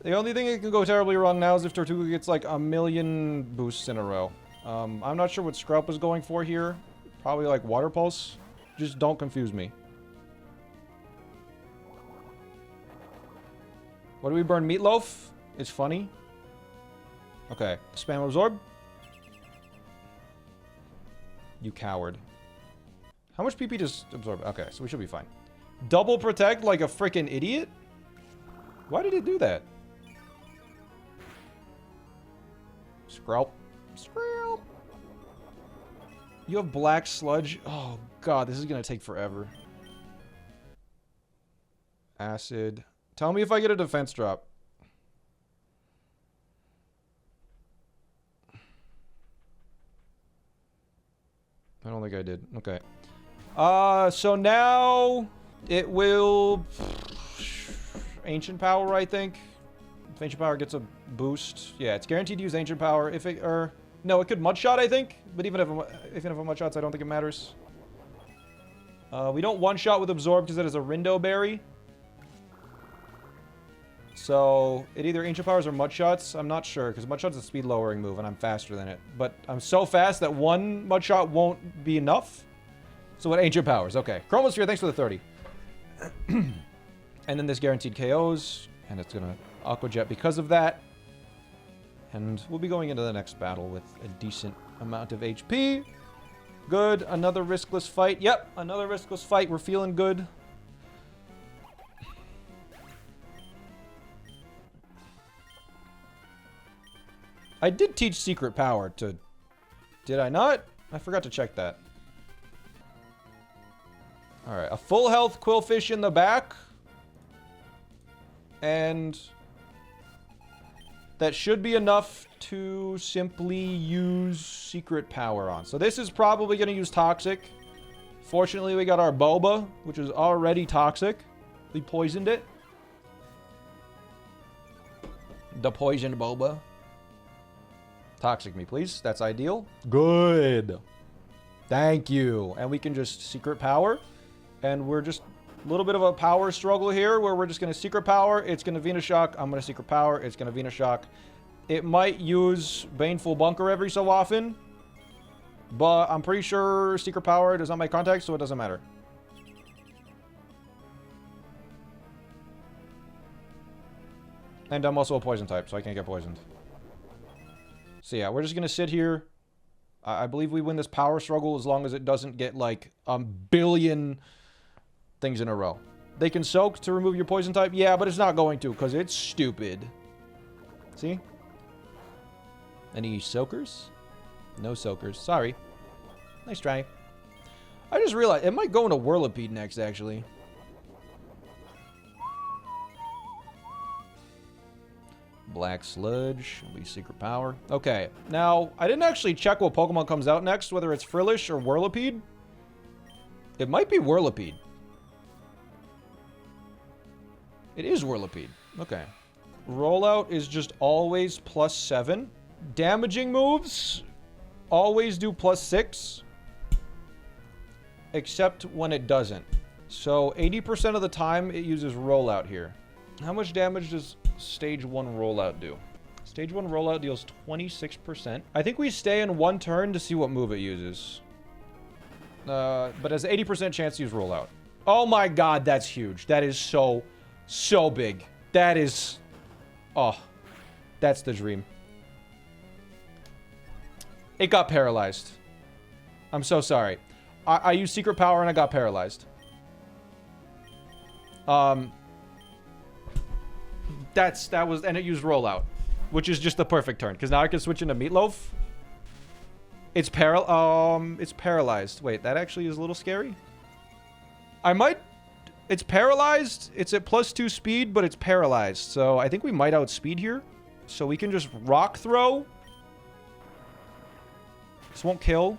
The only thing that can go terribly wrong now is if Tortuga gets, like, 1,000,000 boosts in a row. I'm not sure what Scrub is going for here. Probably, like, Water Pulse. Just don't confuse me. What do we burn? Meatloaf? It's funny. Okay. Spam Absorb. You coward. How much PP does Absorb? Okay, so we should be fine. Double Protect like a freaking idiot? Why did it do that? Skrelp. Skrelp. You have Black Sludge? Oh, God. This is going to take forever. Acid. Tell me if I get a defense drop. I don't think I did. Okay. So now it will... Ancient Power, I think. If Ancient Power gets a boost. Yeah, it's guaranteed to use Ancient Power. If it... no, it could Mudshot, I think. But even if it Mudshots, I don't think it matters. We don't one-shot with Absorb because it is a Rindo Berry. So, it either Ancient Powers or Mudshots. I'm not sure, because Mudshot's a speed lowering move, and I'm faster than it. But I'm so fast that one Mudshot won't be enough. So what Ancient Powers? Okay. Chromosphere, thanks for the 30. And then this guaranteed KOs, and it's going to Aqua Jet because of that. And we'll be going into the next battle with a decent amount of HP. Good. Another riskless fight. Yep, another riskless fight. We're feeling good. I did teach Secret Power to... Did I not? I forgot to check that. Alright, a full health Quillfish in the back. And... that should be enough to simply use Secret Power on. So this is probably going to use Toxic. Fortunately, we got our Boba, which is already toxic. We poisoned it. The poisoned Boba. Toxic me, please. That's ideal. Good. Thank you. And we can just Secret Power. And we're just a little bit of a power struggle here where we're just going to Secret Power. It's going to Venus Shock. I'm going to Secret Power. It's going to Venus Shock. It might use Baneful Bunker every so often. But I'm pretty sure Secret Power does not make contact, so it doesn't matter. And I'm also a poison type, so I can't get poisoned. So yeah, we're just going to sit here. I believe we win this power struggle as long as it doesn't get like a billion things in a row. They can soak to remove your poison type. Yeah, but it's not going to because it's stupid. See? Any soakers? No soakers. Sorry. Nice try. I just realized it might go into Whirlipede next, actually. Black Sludge. We Secret Power. Okay. Now, I didn't actually check what Pokemon comes out next, whether it's Frillish or Whirlipede. It might be Whirlipede. It is Whirlipede. Okay. Rollout is just always +7. Damaging moves always do +6. Except when it doesn't. So 80% of the time it uses rollout here. How much damage does stage 1 rollout do? Stage 1 rollout deals 26%. I think we stay in 1 turn to see what move it uses. But has an 80% chance to use rollout. Oh my god, that's huge. That is so big. That is... Oh, that's the dream. It got paralyzed. I'm so sorry. I used secret power and I got paralyzed. That was, and it used rollout, which is just the perfect turn because now I can switch into Meatloaf. It's paralyzed. Wait, that actually is a little scary. It's paralyzed. It's at +2 speed, but it's paralyzed. So I think we might outspeed here. So we can just rock throw. This won't kill.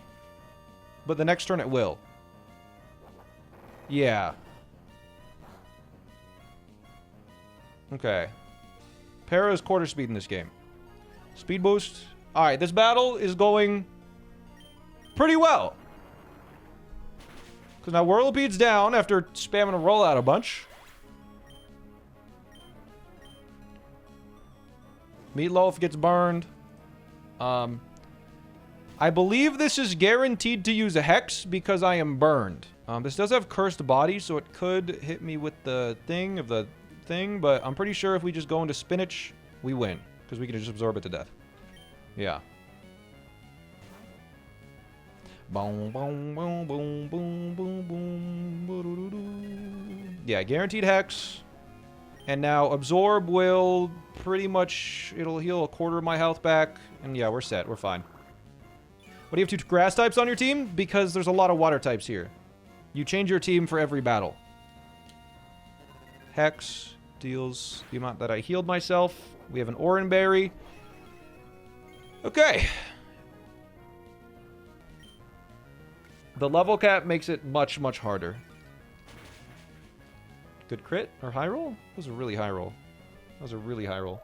But the next turn it will. Yeah. Okay. Para is quarter speed in this game. Speed boost. Alright, this battle is going pretty well. Because now Whirlipede's down after spamming a rollout a bunch. Meatloaf gets burned. I believe this is guaranteed to use a Hex because I am burned. This does have Cursed Body, so it could hit me with the thing of the thing, but I'm pretty sure if we just go into Spinach, we win. Because we can just absorb it to death. Yeah. Boom, boom, boom, boom, boom, boom, boom. Yeah, guaranteed Hex. And now Absorb will pretty much... It'll heal a quarter of my health back. And yeah, we're set. We're fine. What do you have 2 grass types on your team? Because there's a lot of water types here. You change your team for every battle. Hex deals the amount that I healed myself. We have an Oran Berry. Okay. The level cap makes it much, much harder. Good crit or high roll? That was a really high roll. That was a really high roll.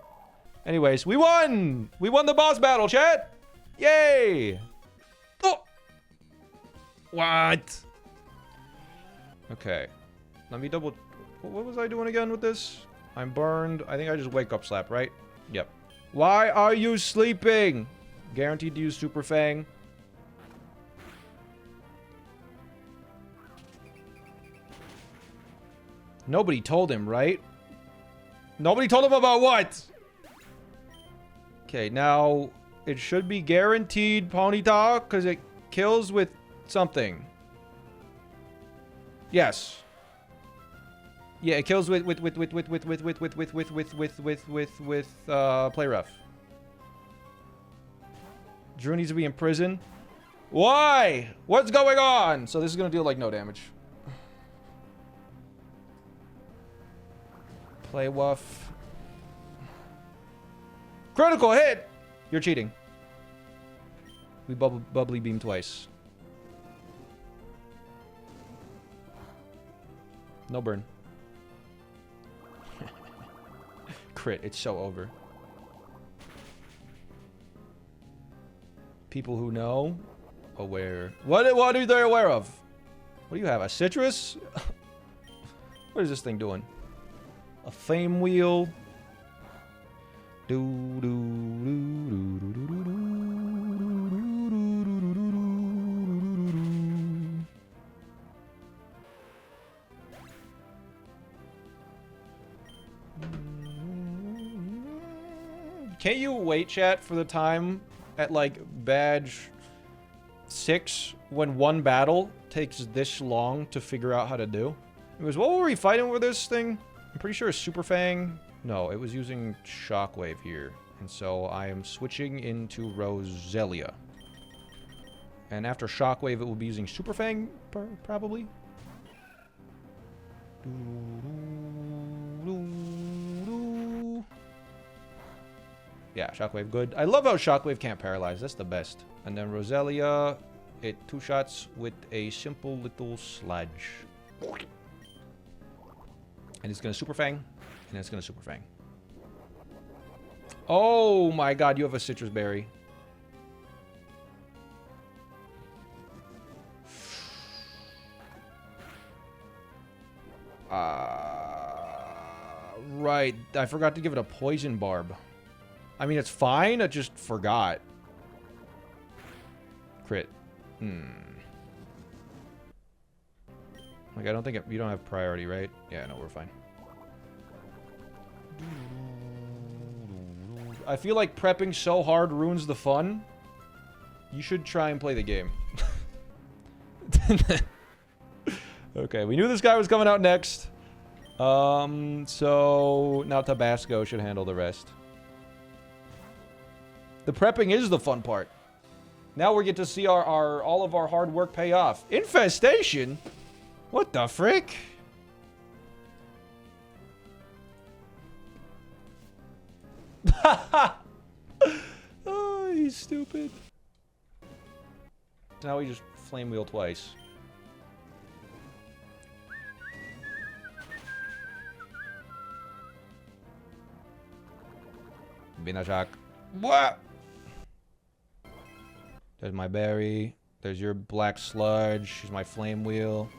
Anyways, we won! We won the boss battle, chat! Yay! Oh! What? Okay. Let me double... What was I doing again with this? I'm burned. I think I just wake up slap, right? Yep. Why are you sleeping? Guaranteed to use Super Fang. Nobody told him, right? Nobody told him about what? Okay, now... It should be guaranteed Ponyta, because it kills with something. Yes. Yeah, it kills with play rough. Drew needs to be in prison. Why? What's going on? So this is gonna deal like no damage. Play wuff. Critical hit! You're cheating. We bubbly beam twice. No burn. Crit. It's so over. People who know. Aware. What are they aware of? What do you have? A citrus? What is this thing doing? A fame wheel. Can't you wait, chat, for the time at, like, badge 6 when one battle takes this long to figure out how to do? It was, what were we fighting with this thing? I'm pretty sure it's Super Fang. No, it was using Shockwave here. And so I am switching into Roselia. And after Shockwave, it will be using Super Fang, probably. Yeah, Shockwave, good. I love how Shockwave can't paralyze. That's the best. And then Roselia, it 2 shots with a simple little sludge. And it's gonna Super Fang. And it's gonna Super Fang. Oh my god, you have a citrus berry. Right. I forgot to give it a poison barb. I mean, it's fine. I just forgot. Crit. Like, I don't think you don't have priority, right? Yeah, no, we're fine. I feel like prepping so hard ruins the fun. You should try and play the game. Okay, we knew this guy was coming out next. So now Tabasco should handle the rest. The prepping is the fun part. Now we get to see all of our hard work pay off. Infestation? What the frick? Oh, he's stupid. Now we just flame wheel twice. Binajak. What? There's my berry. There's your black sludge. Here's my flame wheel.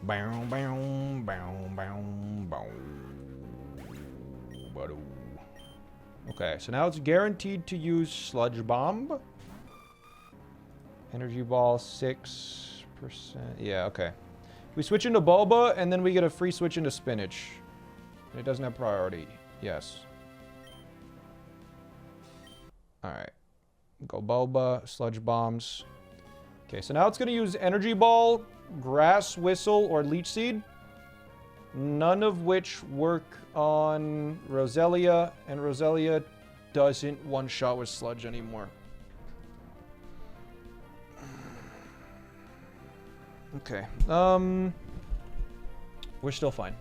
Bow, bow, bow, bow, bow. Okay, so now it's guaranteed to use sludge bomb. Energy ball 6%. Yeah, okay. We switch into Bulba, and then we get a free switch into spinach. And it doesn't have priority. Yes. Alright. Go Bulba, sludge bombs. Okay, so now it's going to use energy ball, grass whistle, or leech seed. None of which work on Roselia, and Roselia doesn't one-shot with sludge anymore. Okay, we're still fine.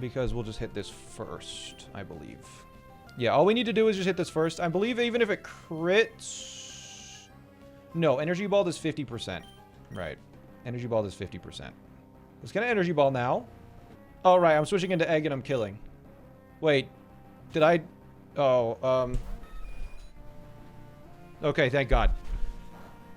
Because we'll just hit this first, I believe. Yeah, all we need to do is just hit this first. I believe even if it crits... No, energy ball does 50%. Right. Energy ball does 50%. Let's get an energy ball now. Oh, right, I'm switching into egg and I'm killing. Wait. Did I... Oh, okay, thank God.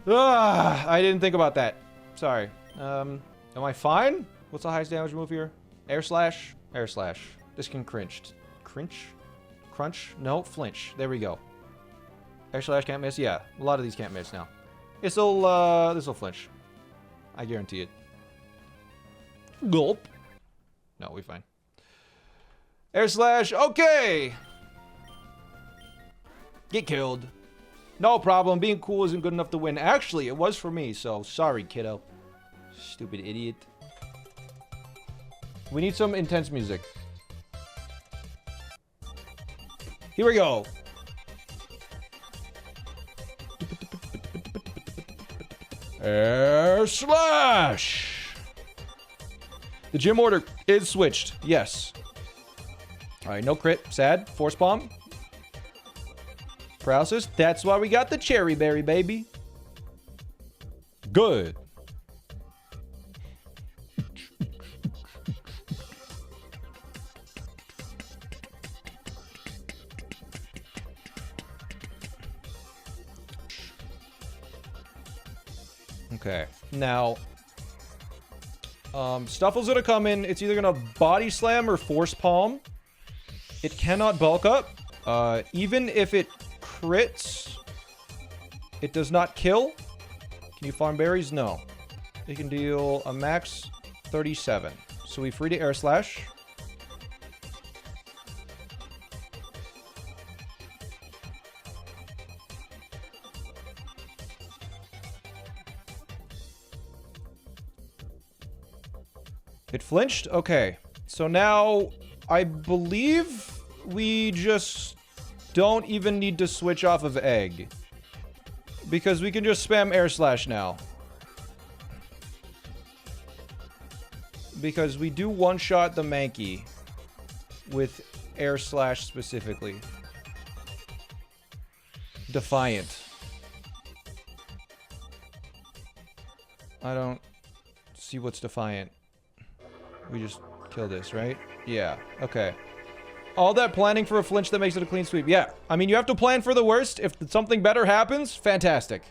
Ah, I didn't think about that. Sorry. Am I fine? What's the highest damage move here? Air slash? Air slash. This can cringe. Cringe? Crunch? No, flinch. There we go. Air slash can't miss? Yeah, a lot of these can't miss now. This'll flinch. I guarantee it. Gulp. No, we're fine. Air slash, okay! Get killed. No problem, being cool isn't good enough to win. Actually, it was for me, so sorry, kiddo. Stupid idiot. We need some intense music. Here we go. Air slash. The gym order is switched. Yes. All right, no crit. Sad. Force bomb. Paralysis. That's why we got the cherry berry, baby. Good. Okay. Now, Stuffle's gonna come in. It's either gonna body slam or force palm. It cannot bulk up. Even if it crits, it does not kill. Can you farm berries? No. It can deal a max 37. So we free to air slash. It flinched? Okay. So now, I believe we just don't even need to switch off of egg. Because we can just spam air slash now. Because we do one-shot the Mankey with air slash specifically. Defiant. I don't see what's defiant. We just kill this, right? Yeah, okay. All that planning for a flinch that makes it a clean sweep. Yeah. I mean, you have to plan for the worst. If something better happens, fantastic.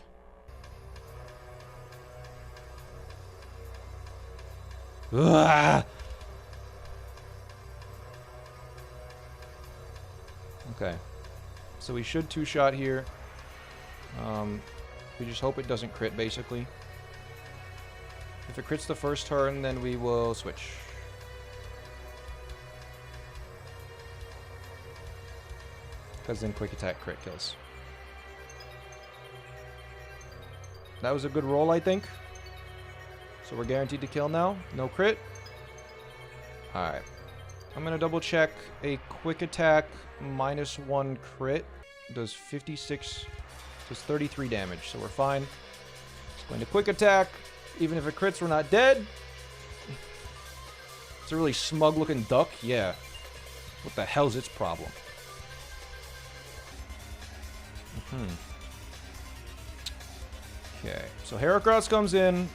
Ugh. Okay. So we should two-shot here. We just hope it doesn't crit, basically. If it crits the first turn, then we will switch. Because then quick attack crit kills. That was a good roll, I think. So we're guaranteed to kill now. No crit. Alright. I'm going to double check. A quick attack -1 crit does 56, does 33 damage. So we're fine. Going to quick attack. Even if it crits, we're not dead. It's a really smug looking duck. Yeah. What the hell's its problem? Okay. So Heracross comes in.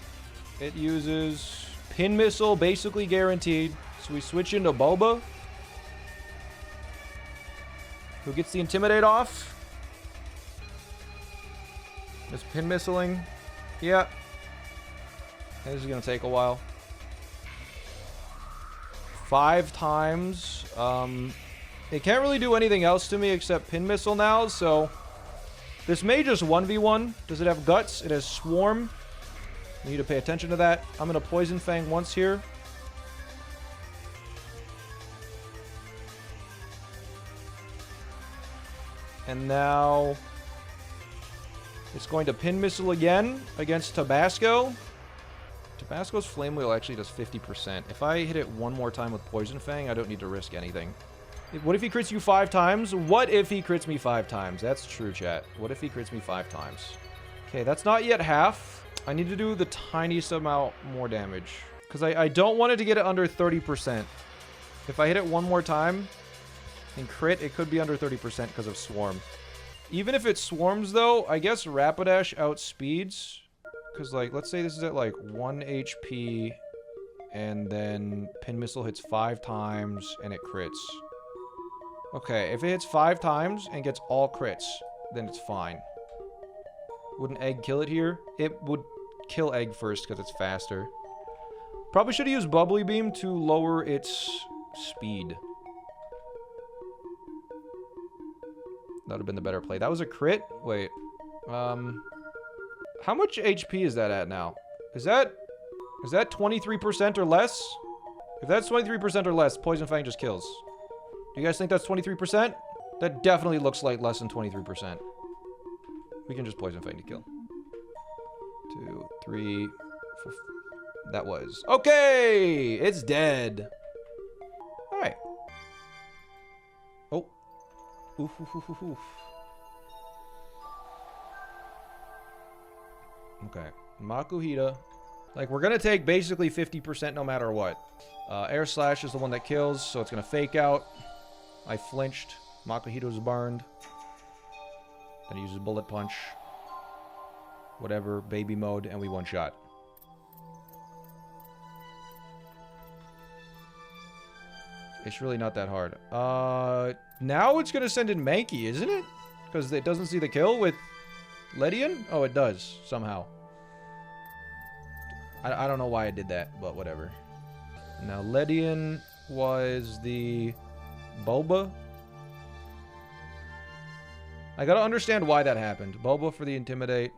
It uses Pin Missile, basically guaranteed. So we switch into Bulba, who gets the Intimidate off. Just Pin Missiling. Yeah. This is going to take a while. 5 times. It can't really do anything else to me except Pin Missile now, so... This may just 1v1. Does it have Guts? It has Swarm. I need to pay attention to that. I'm going to Poison Fang once here. And now... It's going to Pin Missile again against Tabasco. Tabasco's Flame Wheel actually does 50%. If I hit it one more time with Poison Fang, I don't need to risk anything. What if he crits you 5 times? What if he crits me 5 times? That's true, chat. What if he crits me 5 times? Okay, that's not yet half. I need to do the tiniest amount more damage. Because I don't want it to get it under 30%. If I hit it one more time and crit, it could be under 30% because of Swarm. Even if it swarms, though, I guess Rapidash outspeeds. Because, like, let's say this is at, like, 1 HP. And then Pin Missile hits 5 times and it crits. Okay, if it hits 5 times and gets all crits, then it's fine. Wouldn't Egg kill it here? It would kill Egg first because it's faster. Probably should have used Bubbly Beam to lower its speed. That would have been the better play. That was a crit? Wait. How much HP is that at now? Is that 23% or less? If that's 23% or less, Poison Fang just kills. Do you guys think that's 23%? That definitely looks like less than 23%. We can just Poison Fang to kill. 2, 3, 4. That was. Okay! It's dead. Alright. Oh. Oof, oof, oof, oof, oof. Okay. Makuhita. Like, we're gonna take basically 50% no matter what. Air Slash is the one that kills, so it's gonna fake out. I flinched. Makuhito's burned. Then he uses Bullet Punch. Whatever, baby mode, and we one-shot. It's really not that hard. Now it's gonna send in Mankey, isn't it? Because it doesn't see the kill with Ledian? Oh, it does, somehow. I don't know why I did that, but whatever. Now, Ledian was the Bulba. I gotta understand why that happened. Bulba for the Intimidate.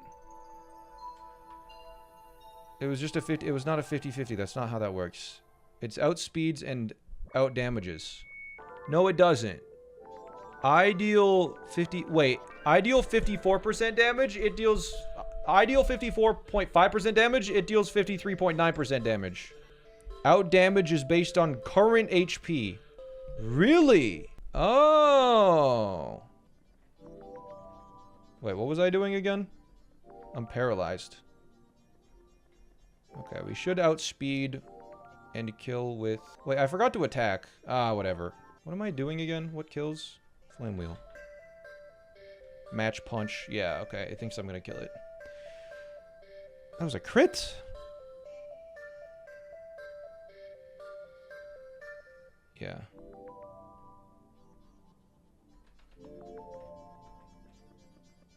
It was just a 50. It was not a 50-50. That's not how that works. It's outspeeds and outdamages. No, it doesn't. Ideal 50. Wait. Ideal 54% damage. It deals. Ideal 54.5% damage. It deals 53.9% damage. Out damage is based on current HP. Really? Oh. Wait, what was I doing again? I'm paralyzed. Okay, we should outspeed and kill with... Wait, I forgot to attack. Ah, whatever. What am I doing again? What kills? Flame Wheel. Match Punch. Yeah, okay. It thinks I'm gonna kill it. That was a crit? Yeah.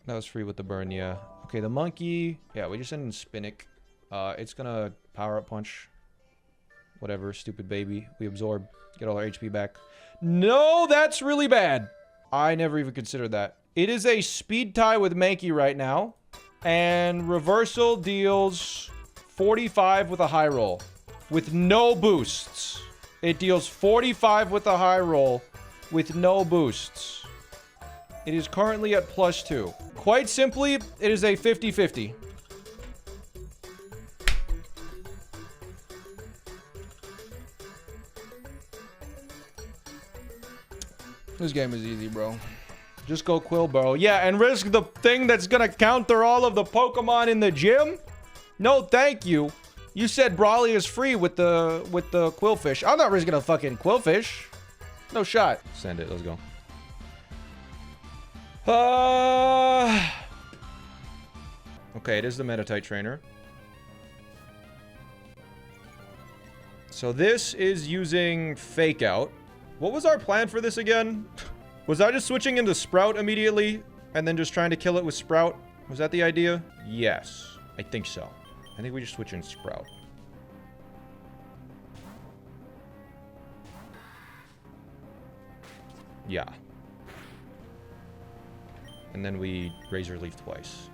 That was free with the burn, yeah. Okay, the monkey. Yeah, we just send in Spinnick. It's gonna power up punch. Whatever, stupid baby. We absorb. Get all our HP back. No, that's really bad. I never even considered that. It is a speed tie with Mankey right now. And reversal deals 45 with a high roll. With no boosts. It deals 45 with a high roll. With no boosts. It is currently at +2. Quite simply, it is a 50-50. This game is easy, bro. Just go Quilbo. Yeah, and risk the thing that's gonna counter all of the Pokemon in the gym? No, thank you. You said Brawly is free with the Quillfish. I'm not risking a fucking Quillfish. No shot. Send it. Let's go. Okay, it is the Metatite trainer. So this is using Fake Out. What was our plan for this again? Was I just switching into Sprout immediately and then just trying to kill it with Sprout? Was that the idea? Yes, I think so. I think we just switch in Sprout. Yeah. And then we Razor Leaf twice.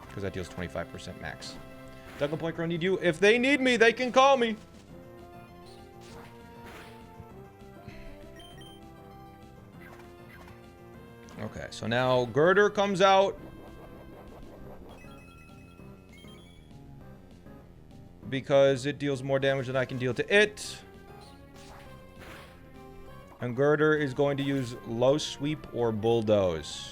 Because that deals 25% max. Duncan Point Crow need you. If they need me, they can call me. Okay, so now Girder comes out. Because it deals more damage than I can deal to it. And Girder is going to use Low Sweep or Bulldoze.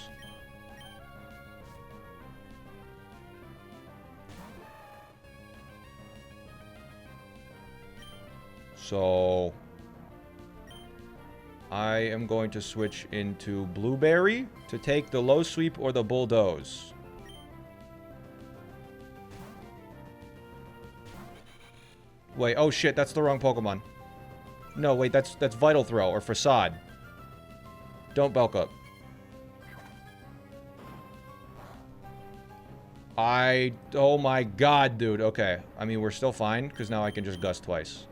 So I am going to switch into Blueberry to take the Low Sweep or the Bulldoze. Wait, oh shit, that's the wrong Pokemon. No, wait, that's Vital Throw or Facade. Don't bulk up. Oh my god, dude. Okay. I mean, we're still fine, because now I can just Gust twice.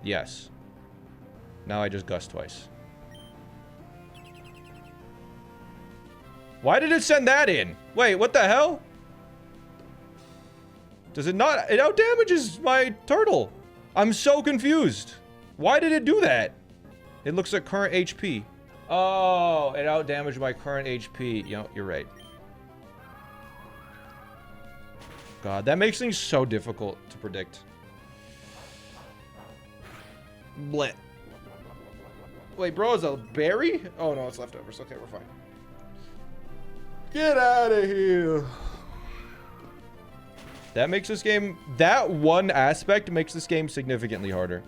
Yes. Now I just Gust twice. Why did it send that in? Wait, what the hell? Does it not? It outdamages my turtle. I'm so confused. Why did it do that? It looks at current HP. Oh, it outdamaged my current HP. You know, you're right. God, that makes things so difficult to predict. Bleh. Wait, bro, is a berry? Oh, no, it's leftovers. Okay, we're fine. Get out of here. That makes this game... That one aspect makes this game significantly harder.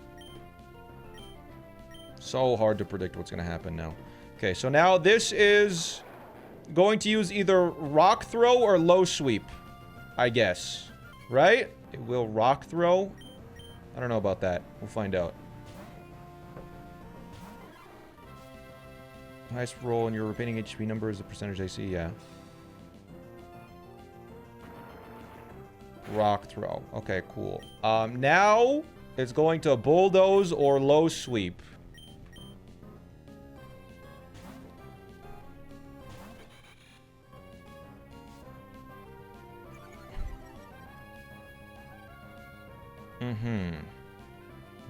So hard to predict what's going to happen now. Okay, so now this is going to use either Rock Throw or Low Sweep, I guess. Right? It will Rock Throw. I don't know about that. We'll find out. Highest roll in your remaining HP number is the percentage AC, yeah. Rock Throw. Okay, cool. Now it's going to Bulldoze or Low Sweep.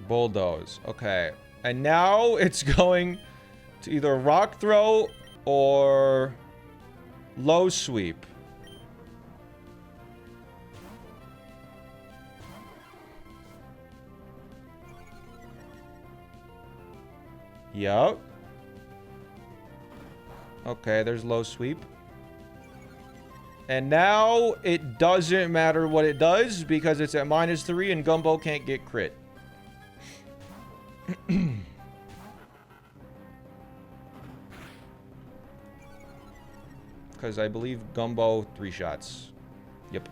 Bulldoze. Okay. And now it's going to either Rock Throw or Low Sweep. Yup. Okay, there's Low Sweep. And now it doesn't matter what it does because it's at -3 and Gumbo can't get crit. Because I believe Gumbo 3 shots. Yep.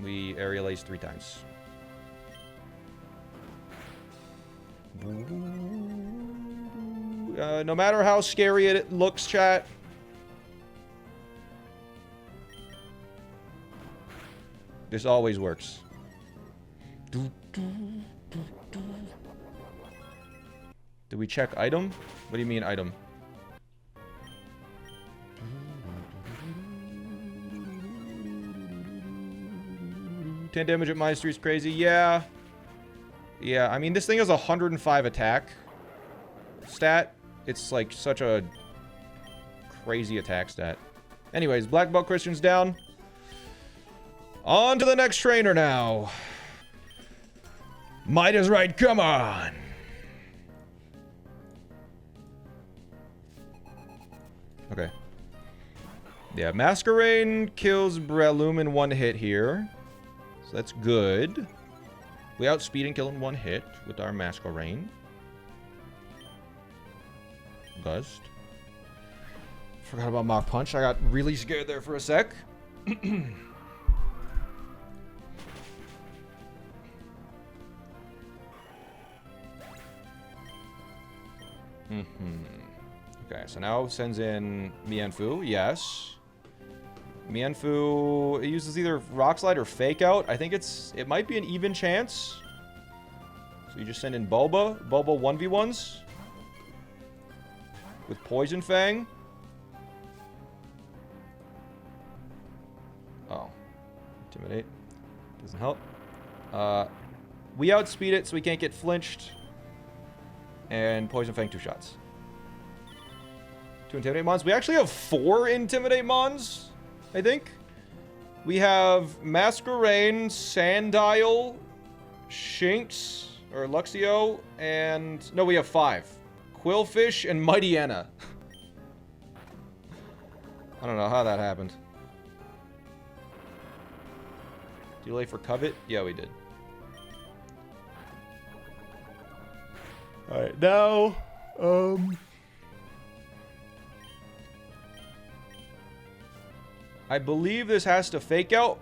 We Aerial Ace 3 times. No matter how scary it looks, chat, This always works. Did we check item? What do you mean item? Ten damage at -3 is crazy. Yeah. Yeah, I mean, this thing has 105 attack stat. It's like such a crazy attack stat. Anyways, Black Belt Christian's down. On to the next trainer now. Might is right, come on. Okay. Yeah, Masquerain kills Breloom in one hit here. So that's good. We outspeed and kill in one hit with our Masquerain. Gust. Forgot about Mach Punch. I got really scared there for a sec. Okay, so now sends in Mienfoo. Yes. Mienfoo, it uses either Rock Slide or Fake Out. I think it might be an even chance. So you just send in Bulba. Bulba 1v1s. With Poison Fang. Oh. Intimidate. Doesn't help. We outspeed it so we can't get flinched. And Poison Fang 2 shots. 2 Intimidate Mons. We actually have 4 Intimidate Mons, I think. We have Masquerain, Sandile, Shinx, or Luxio, and... No, we have 5. Quillfish and Mighty Anna. I don't know how that happened. Delay for Covet? Yeah, we did. Alright, now... I believe this has to Fake Out.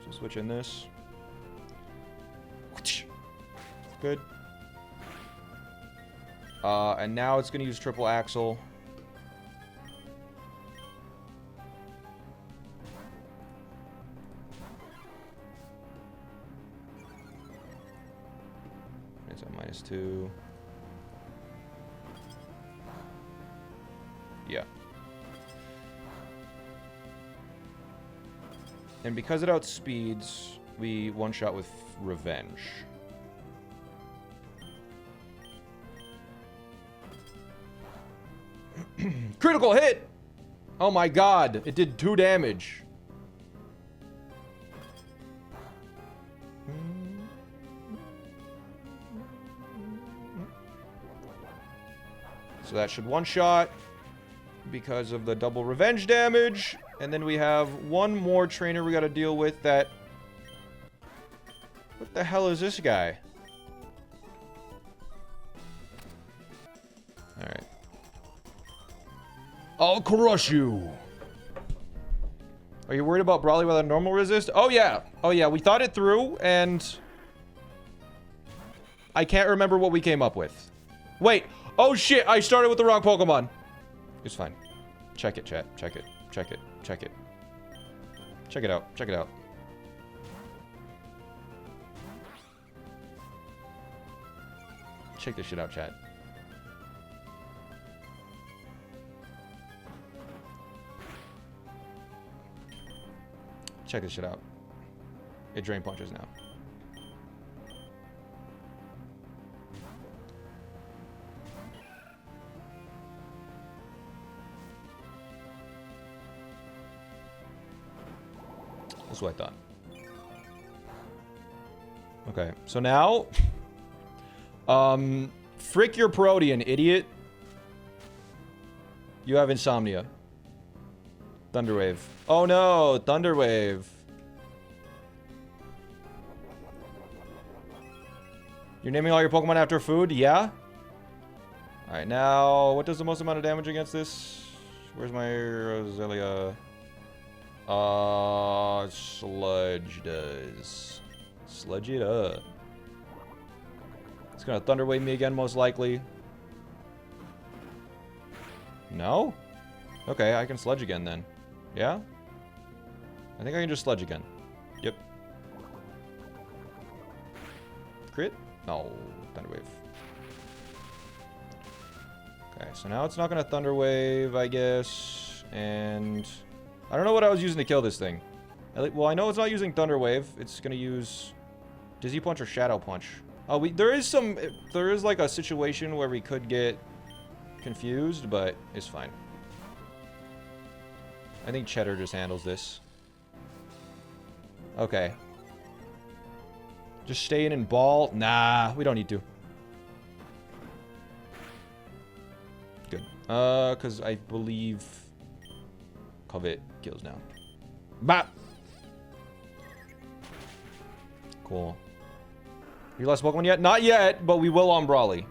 So switch in this. Good. And now it's going to use Triple Axle. It's at -2. Yeah. And because it outspeeds, we one-shot with Revenge. Critical hit! Oh my god, it did 2 damage. So that should one-shot because of the double revenge damage. And then we have one more trainer we gotta deal with that... What the hell is this guy? Alright. I'll crush you. Are you worried about Brawly with a normal resist? Oh yeah. Oh yeah, we thought it through and... I can't remember what we came up with. Wait. Oh shit, I started with the wrong Pokemon. It's fine. Check it, chat. Check it. Check it. Check it. Check it out. Check it out. Check this shit out, chat. Check this shit out. It Drain Punches now. That's what I thought. Okay, so now... frick your Protean, idiot. You have Insomnia. Thunderwave. Oh no, Thunderwave. You're naming all your Pokemon after food? Yeah? Alright, now, what does the most amount of damage against this? Where's my Roselia? Sludge does. Sludge it up. It's gonna Thunder Wave me again, most likely. No? Okay, I can Sludge again then. Yeah? I think I can just Sludge again. Yep. Crit? No. Thunder Wave. Okay, so now it's not gonna Thunder Wave, I guess. And I don't know what I was using to kill this thing. Well, I know it's not using Thunder Wave. It's gonna use Dizzy Punch or Shadow Punch. Oh, there is like a situation where we could get confused, but it's fine. I think Cheddar just handles this. Okay. Just stay in ball. Nah, we don't need to. Good. Because I believe Covet kills now. Bop! Cool. You lost Pokemon yet? Not yet, but we will on Brawly.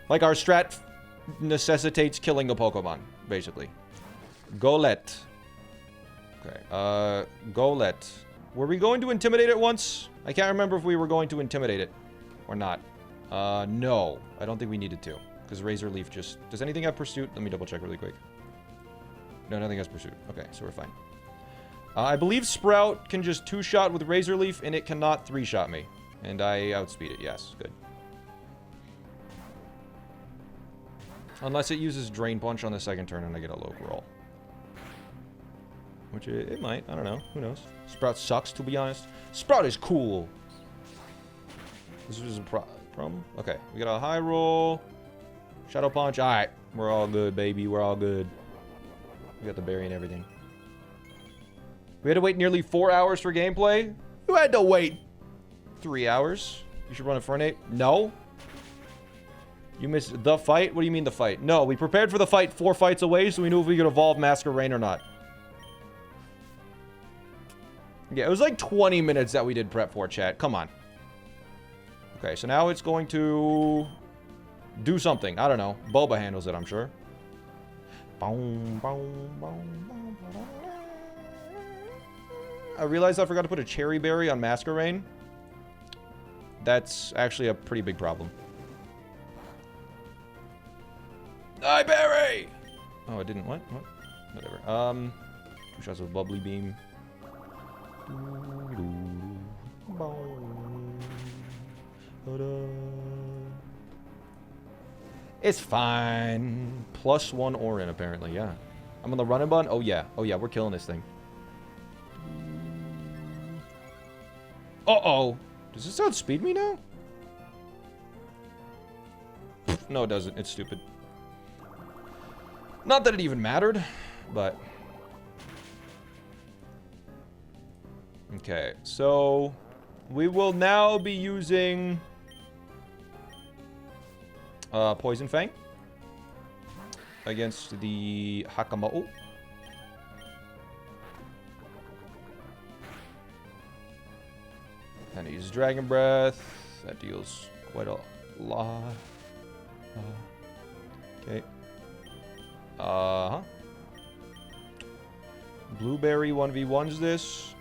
Like, our strat necessitates killing a Pokemon, basically. Golett. Okay, Golett. Were we going to Intimidate it once? I can't remember if we were going to Intimidate it or not. No. I don't think we needed to. Because Razor Leaf just... Does anything have Pursuit? Let me double check really quick. No, nothing has Pursuit. Okay, so we're fine. I believe Sprout can just 2-shot with Razor Leaf, and it cannot 3-shot me. And I outspeed it, yes. Good. Unless it uses Drain Punch on the second turn and I get a low roll. Which it might. I don't know. Who knows? Sprout sucks, to be honest. Sprout is cool. This is a problem. Okay, we got a high roll. Shadow Punch. Alright. We're all good, baby. We're all good. We got the berry and everything. We had to wait nearly 4 hours for gameplay? Who had to wait 3 hours? You should run a Fernate? No. You missed the fight? What do you mean the fight? No, we prepared for the fight 4 fights away, so we knew if we could evolve Masker Rain or not. Yeah, it was like 20 minutes that we did prep for, chat. Come on. Okay, so now it's going to do something. I don't know. Boba handles it, I'm sure. I realized I forgot to put a Cherry Berry on Masker Rain. That's actually a pretty big problem. Die, Berry! Oh, it didn't. What? Whatever. 2 shots of Bubbly Beam. It's fine. +1 Orin, apparently, yeah. I'm on the Run Bun. Oh, yeah. Oh, yeah, we're killing this thing. Uh-oh. Does this outspeed me now? No, it doesn't. It's stupid. Not that it even mattered, but... Okay, so... we will now be using... Poison Fang. Against the Hakamo'o. And I use Dragon Breath. That deals quite a lot. Okay. Blueberry 1v1s this.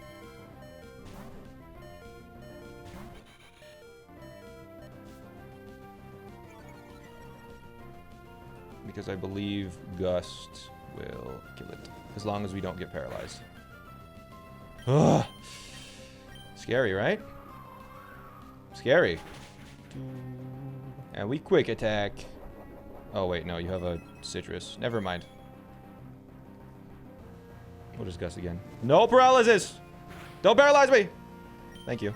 Because I believe Gust will kill it. As long as we don't get paralyzed. Ugh. Scary, right? Scary. And we quick attack. Oh, wait, no, you have a citrus. Never mind. We'll just Gust again. No paralysis! Don't paralyze me! Thank you.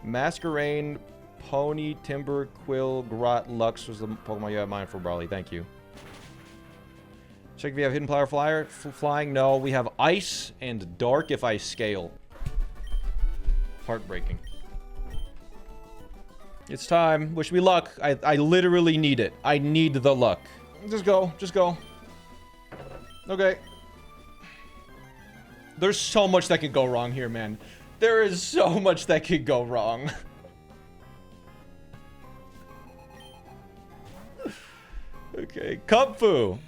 Masquerain, Pony, Timber, Quill, Grot, Lux was the Pokemon you had in mind for Brawly. Thank you. Check if you have Hidden Power Flyer. Flying, no. We have Ice and Dark if I scale. Heartbreaking. It's time. Wish me luck. I literally need it. I need the luck. Just go. Just go. Okay. There's so much that could go wrong here, man. There is so much that could go wrong. Okay. Kung Fu.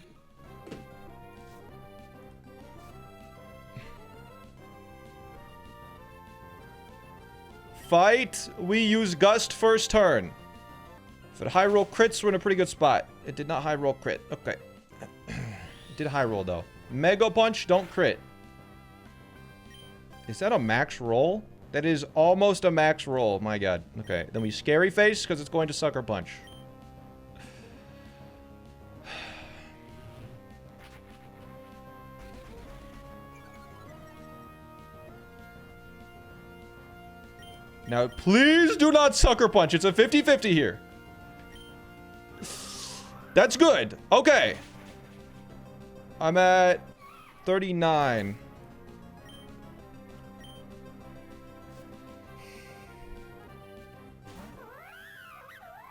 Fight. We use Gust first turn. If it high roll crits, we're in a pretty good spot. It did not high roll crit. Okay. It did high roll though. Mega Punch, don't crit. Is that a max roll? That is almost a max roll. My god. Okay. Then we Scary Face because it's going to Sucker Punch. Now, please do not Sucker Punch. It's a 50-50 here. That's good. Okay. I'm at 39.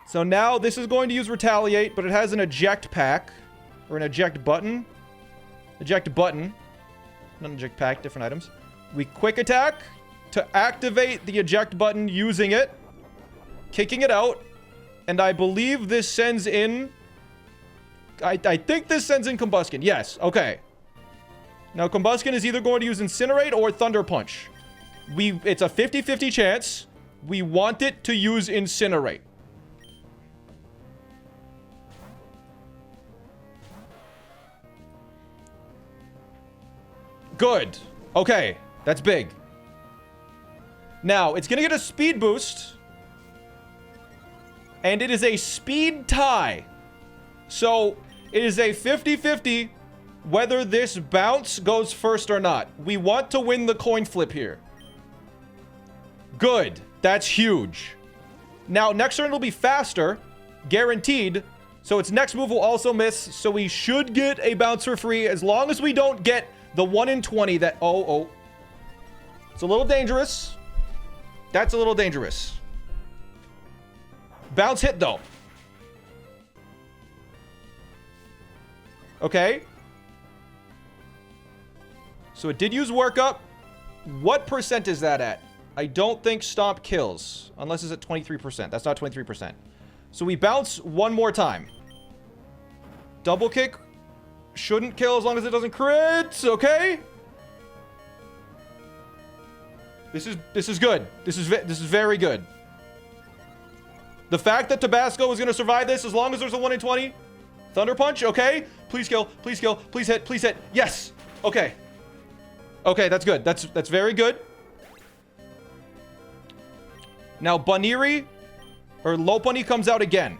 So now this is going to use Retaliate, but it has an eject pack. Or an eject button. Eject button. Not an eject pack, different items. We quick attack to activate the eject button using it. Kicking it out. And I believe this sends in... I think this sends in Combustion. Yes, okay. Now, Combustion is either going to use Incinerate or Thunder Punch. It's a 50-50 chance. We want it to use Incinerate. Good. Okay, that's big. Now, it's going to get a speed boost. And it is a speed tie. So, it is a 50-50 whether this bounce goes first or not. We want to win the coin flip here. Good. That's huge. Now, next turn will be faster. Guaranteed. So, its next move will also miss. So, we should get a bounce for free as long as we don't get the 1 in 20 that... Oh. It's a little dangerous. That's a little dangerous. Bounce hit, though. Okay. So it did use Workup. What percent is that at? I don't think Stomp kills. Unless it's at 23%. That's not 23%. So we bounce one more time. Double kick. Shouldn't kill as long as it doesn't crit. Okay. This is good. This is very good. The fact that Tabasco is going to survive this as long as there's a 1 in 20. Thunder Punch, okay. Please kill, please kill, please hit, please hit. Yes. Okay. Okay, that's good. That's very good. Now Buniri or Lopunny comes out again.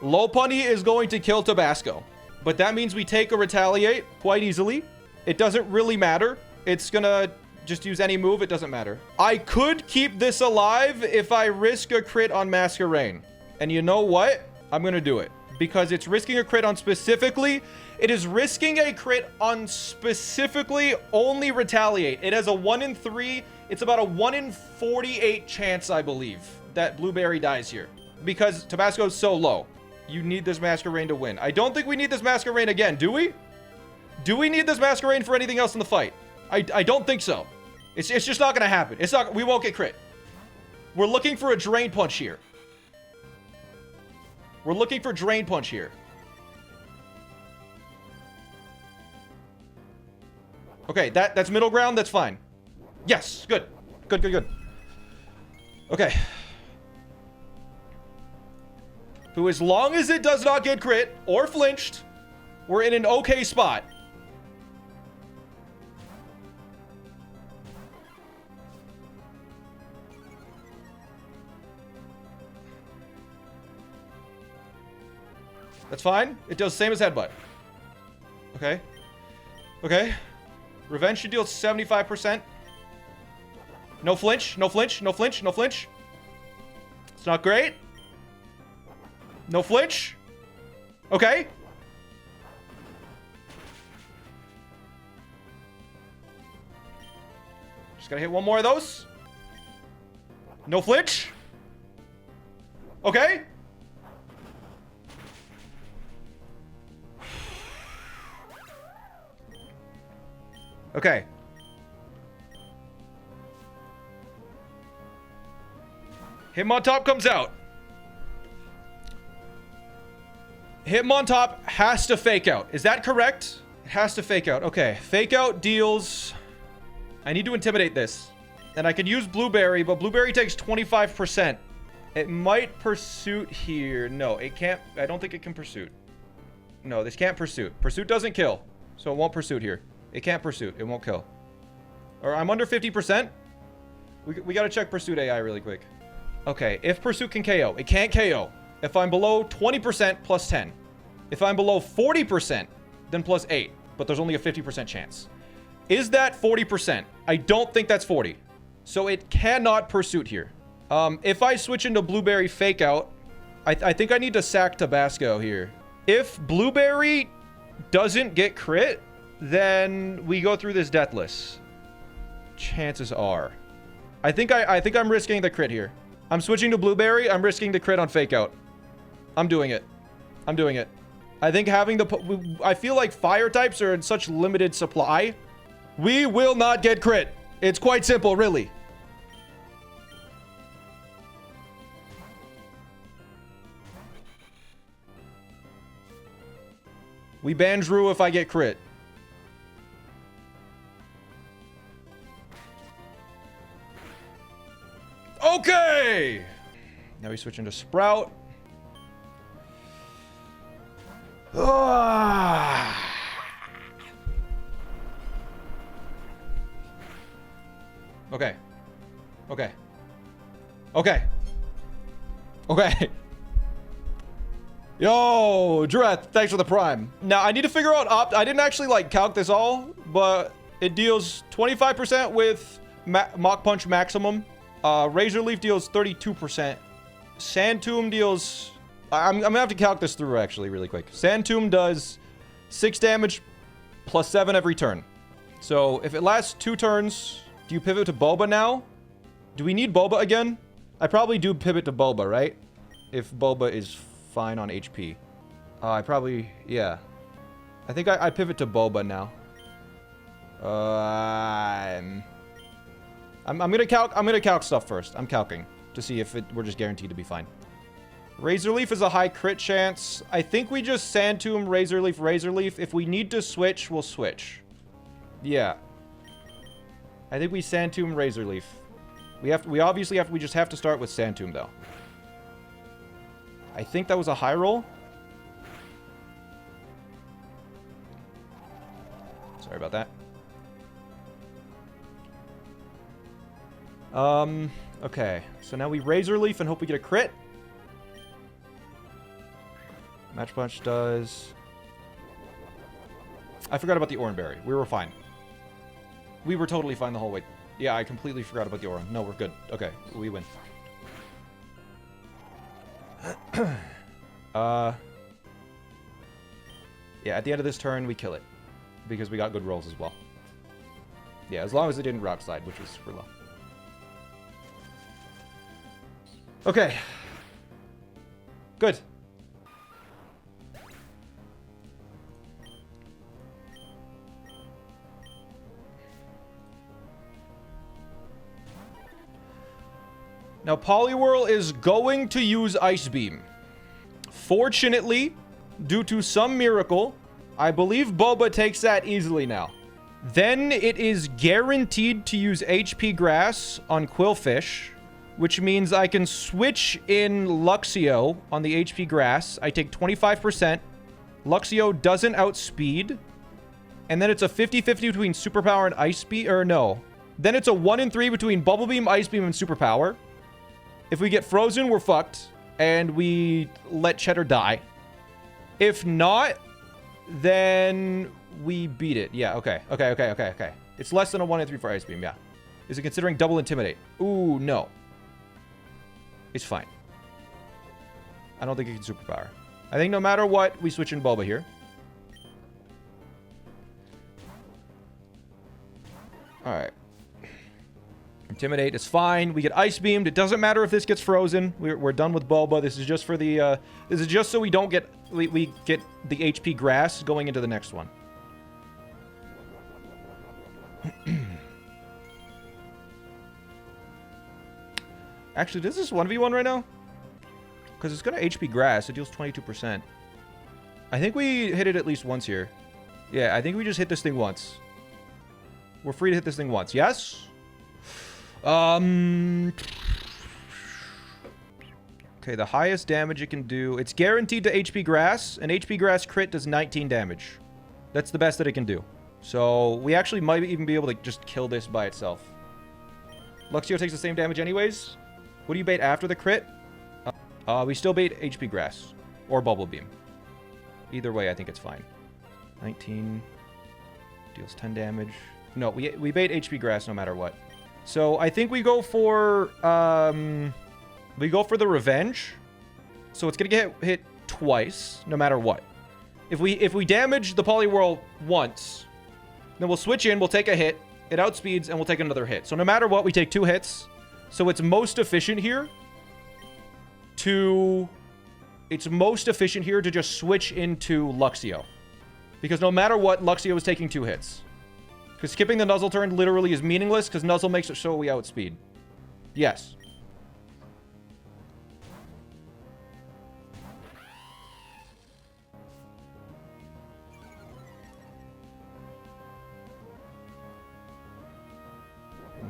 Lopunny is going to kill Tabasco. But that means we take a Retaliate quite easily. It doesn't really matter. It's gonna just use any move. It doesn't matter. I could keep this alive if I risk a crit on Masquerain. And you know what? I'm gonna do it. Because it's risking a crit on specifically... It is risking a crit on specifically only Retaliate. It has a 1 in 3. It's about a 1 in 48 chance, I believe, that Blueberry dies here. Because Tabasco is so low. You need this Masquerain to win. I don't think we need this Masquerain again, do we? Do we need this Masquerain for anything else in the fight? I don't think so. It's just not gonna happen. It's not. We won't get crit. We're looking for a Drain Punch here. We're looking for Drain Punch here. Okay, that's middle ground. That's fine. Yes, good. Good. Okay. Who, as long as it does not get crit or flinched, we're in an okay spot. That's fine. It does the same as Headbutt. Okay. Okay. Revenge should deal 75%. No flinch. No flinch. No flinch. No flinch. It's not great. No flinch. Okay. Just gotta hit one more of those. No flinch. Okay. Okay. Hitmontop comes out. Hitmontop has to fake out. Is that correct? It has to fake out. Okay. Fake out deals I need to intimidate this. And I could use Blueberry, but Blueberry takes 25%. It might Pursuit here. No, it can't. I don't think it can Pursuit. No, this can't Pursuit. Pursuit doesn't kill. So it won't Pursuit here. It can't Pursuit. It won't kill. Or I'm under 50%. We gotta check Pursuit AI really quick. Okay, if Pursuit can KO, it can't KO. If I'm below 20%, plus 10. If I'm below 40%, then plus 8. But there's only a 50% chance. Is that 40%? I don't think that's 40. So it cannot Pursuit here. If I switch into Blueberry Fake Out, I think I need to sack Tabasco here. If Blueberry doesn't get crit, then we go through this Deathless. Chances are. I think I'm risking the crit here. I'm switching to Blueberry. I'm risking the crit on Fake Out. I'm doing it. I'm doing it. I think having the... I feel like fire types are in such limited supply. We will not get crit. It's quite simple, really. We ban Drew if I get crit. Okay! Now we switch into Sprout. Okay. Okay. Okay. Okay. Yo, Dreth, thanks for the prime. Now, I need to figure out I didn't actually, like, calc this all, but it deals 25% with Mach Punch maximum. Razor Leaf deals 32%. Sand Tomb deals... I'm gonna have to calc this through, actually, really quick. Sand Tomb does 6 damage plus 7 every turn. So, if it lasts 2 turns, do you pivot to Boba now? Do we need Boba again? I probably do pivot to Boba, right? If Boba is fine on HP. I probably... Yeah. I think I pivot to Boba now. I'm gonna calc stuff first. I'm calcing to see if we're just guaranteed to be fine. Razor Leaf is a high crit chance. I think we just Sand Tomb, Razor Leaf, Razor Leaf. If we need to switch, we'll switch. Yeah. I think we Sand Tomb, Razor Leaf. We obviously we just have to start with Sand Tomb, though. I think that was a high roll. Sorry about that. Okay. So now we Razor Leaf and hope we get a crit. Match Punch does... I forgot about the Oranberry. We were fine. We were totally fine the whole way. Yeah, I completely forgot about the Oran. No, we're good. Okay, we win. Yeah, at the end of this turn, we kill it. Because we got good rolls as well. Yeah, as long as it didn't Rock Slide, which was super low. Okay. Good. Now, Poliwhirl is going to use Ice Beam. Fortunately, due to some miracle, I believe Boba takes that easily now. Then it is guaranteed to use HP Grass on Quillfish, which means I can switch in Luxio on the HP Grass. I take 25%. Luxio doesn't outspeed. And then it's a 50-50 between Superpower and Ice Beam, or no. Then it's a 1 in 3 between Bubble Beam, Ice Beam, and Superpower. If we get frozen, we're fucked. And we let Cheddar die. If not, then we beat it. Yeah, okay. Okay. It's less than a 1 in 3 for Ice Beam, yeah. Is it considering double Intimidate? Ooh, no. It's fine. I don't think it can Superpower. I think no matter what, we switch in Boba here. Alright. Intimidate is fine. We get Ice Beamed. It doesn't matter if this gets frozen. We're done with Boba. This is just for the, this is just so we don't get, we get the HP Grass going into the next one. Actually, does this 1v1 right now? Because it's got a HP Grass. It deals 22%. I think we hit it at least once here. Yeah, I think we just hit this thing once. We're free to hit this thing once. Yes? Okay, the highest damage it can do. It's guaranteed to HP Grass. An HP Grass crit does 19 damage. That's the best that it can do. So we actually might even be able to just kill this by itself. Luxio takes the same damage anyways. What do you bait after the crit? We still bait HP Grass. Or Bubble Beam. Either way, I think it's fine. 19. Deals 10 damage. No, we bait HP Grass no matter what. So I think we go for... we go for the Revenge. So it's going to get hit twice, no matter what. If we damage the Poliwhirl once, then we'll switch in, we'll take a hit, it outspeeds, and we'll take another hit. So no matter what, we take 2 hits. So it's most efficient here to... It's most efficient here to just switch into Luxio. Because no matter what, Luxio is taking 2 hits. Because skipping the Nuzzle turn literally is meaningless, because Nuzzle makes it so we outspeed. Yes.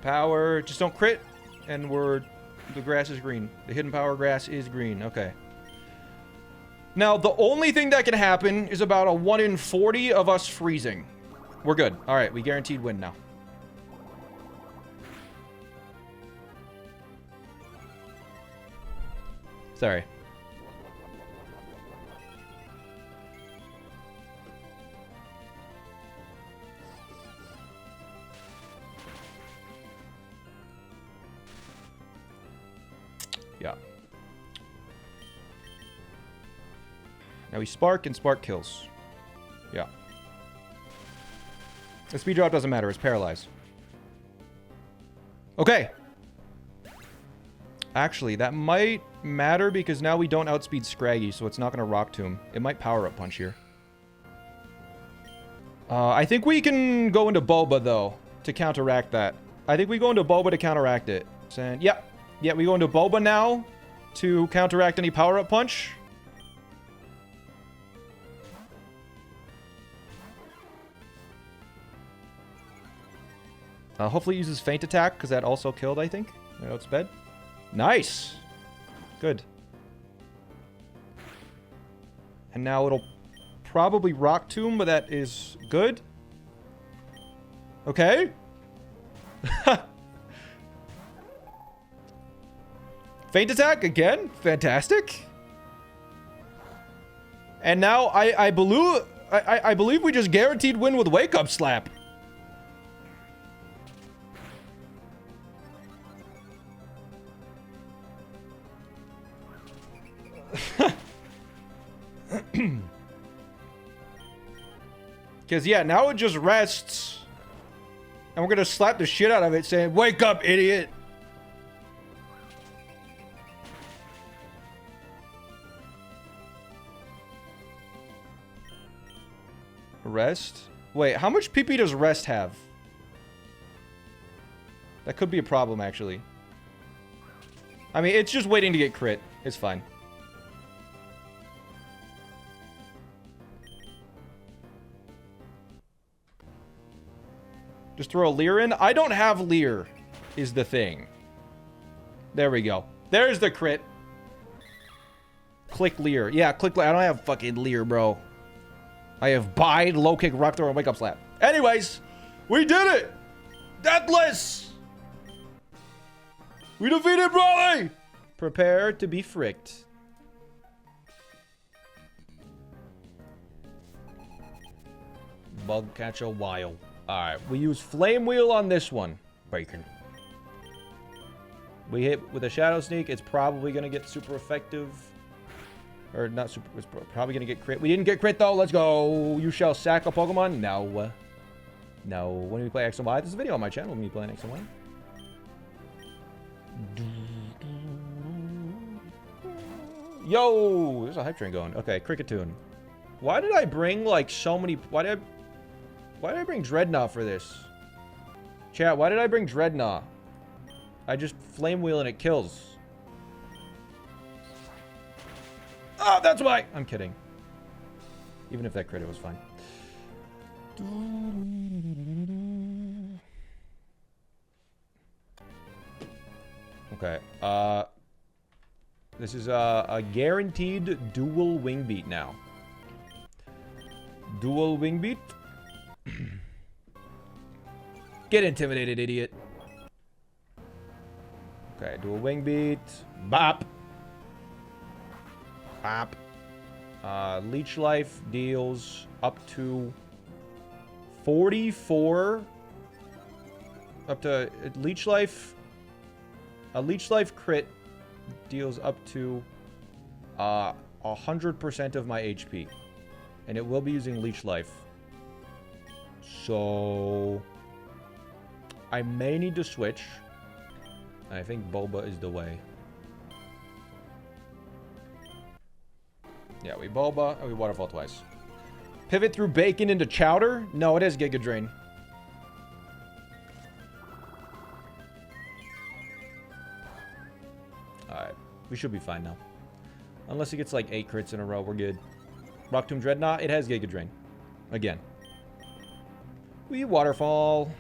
Power, just don't crit, and the grass is green. The hidden power grass is green. Okay. Now, the only thing that can happen is about a 1 in 40 of us freezing. We're good. All right, we guaranteed win now. Sorry. Yeah. Now we spark, and spark kills. Yeah. The speed drop doesn't matter. It's paralyzed. Okay. Actually, that might matter because now we don't outspeed Scraggy, so it's not going to Rock Tomb. It might Power Up Punch here. I think we can go into Boba, though, to counteract that. I think we go into Boba to counteract it. And, yeah. Yeah, we go into Boba now to counteract any Power-Up Punch. Hopefully it uses Feint Attack, because that also killed, I think. Now it's bed. Nice! Good. And now it'll probably Rock Tomb, but that is good. Okay. Feint Attack again. Fantastic. And now I believe we just guaranteed win with Wake Up Slap. Because, yeah, now it just rests. And we're going to slap the shit out of it saying, "Wake up, idiot." Rest? Wait, how much PP does Rest have? That could be a problem, actually. I mean, it's just waiting to get crit. It's fine. Just throw a Leer in? I don't have Leer, is the thing. There we go. There's the crit. Click Leer. Yeah, click Leer. I don't have fucking Leer, bro. I have Bide, Low Kick, Rock Throw, and Wake Up Slap. Anyways, we did it! Deathless! We defeated Brawly! Prepare to be fricked. Bug Catcher Wild. Alright, we use Flame Wheel on this one. Bacon. We hit with a Shadow Sneak. It's probably going to get super effective. Or not super, it's probably going to get crit. We didn't get crit though. Let's go. You shall sack a Pokemon? No. No. When we play X and Y, there's a video on my channel when we play X and Y. Yo! There's a hype train going. Okay, Cricketune. Why did I bring like so many... Why did I bring Dreadnought for this? Chat, why did I bring Dreadnought? I just Flame Wheel and it kills. Oh, that's why! I'm kidding. Even if that crit, it was fine. Okay. This is a guaranteed dual wing beat now. Dual wing beat. Get intimidated, idiot. Okay, dual wing beat. Bop. Bop. Leech life deals up to 44. Up to leech life. A leech life crit deals up to 100% of my HP. And it will be using leech life. So I may need to switch. I think Boba is the way. Yeah, we Boba and we Waterfall twice. Pivot through bacon into chowder? No, it is Giga Drain. Alright, we should be fine now. Unless he gets like 8 crits in a row, we're good. Rock Tomb Dreadnought, it has Giga Drain. Again. We Waterfall.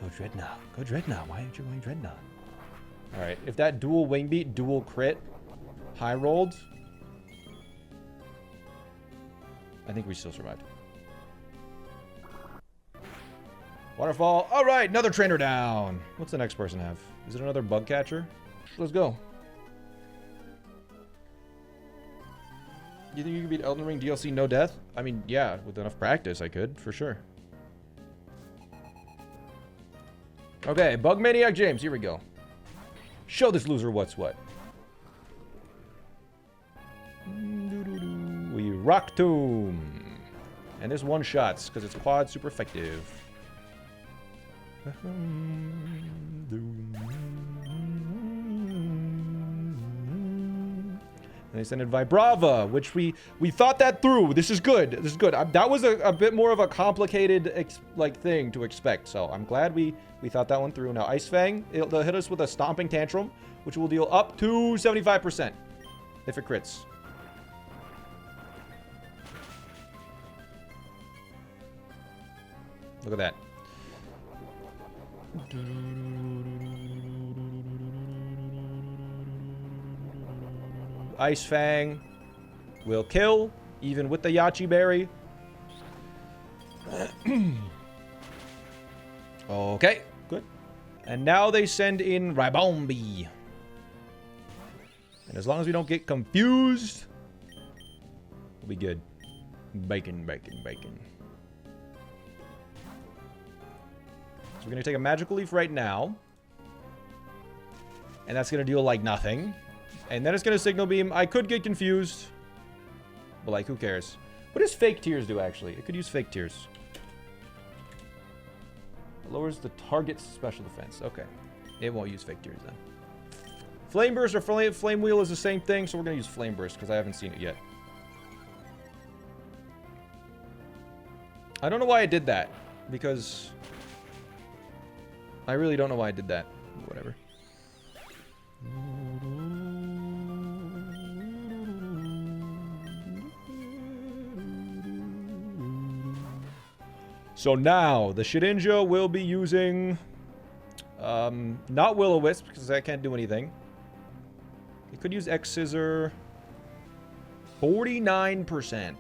Go Dreadnought. Go Dreadnought. Why aren't you going Dreadnought? Alright, if that dual wing beat, dual crit, high rolled, I think we still survived. Waterfall. Alright, another trainer down. What's the next person have? Is it another bug catcher? Let's go. You think you could beat Elden Ring DLC no death? I mean, yeah, with enough practice I could, for sure. Okay, Bug Maniac James, here we go. Show this loser what's what. We Rock Tomb. And this one shots, because it's quad super effective. And they sent in Vibrava, which we thought that through. This is good. This is good. That was a bit more of a complicated thing to expect. So I'm glad we thought that one through. Now Ice Fang, they'll hit us with a Stomping Tantrum, which will deal up to 75% if it crits. Look at that. Ice Fang will kill, even with the Yachi Berry. Okay, good. And now they send in Ribombi. And as long as we don't get confused, we'll be good. Bacon, bacon, bacon. So we're going to take a Magical Leaf right now. And that's going to deal like nothing. And then it's going to Signal Beam. I could get confused. But like, who cares? What does Fake Tears do, actually? It could use Fake Tears. It lowers the target's special defense. Okay. It won't use Fake Tears, then. Flame Burst or Flame Wheel is the same thing, so we're going to use Flame Burst, because I haven't seen it yet. I don't know why I did that. Because I really don't know why I did that. Whatever. So now, the Shedinja will be using, not Will-O-Wisp, because that can't do anything. It could use X-Scissor. 49%.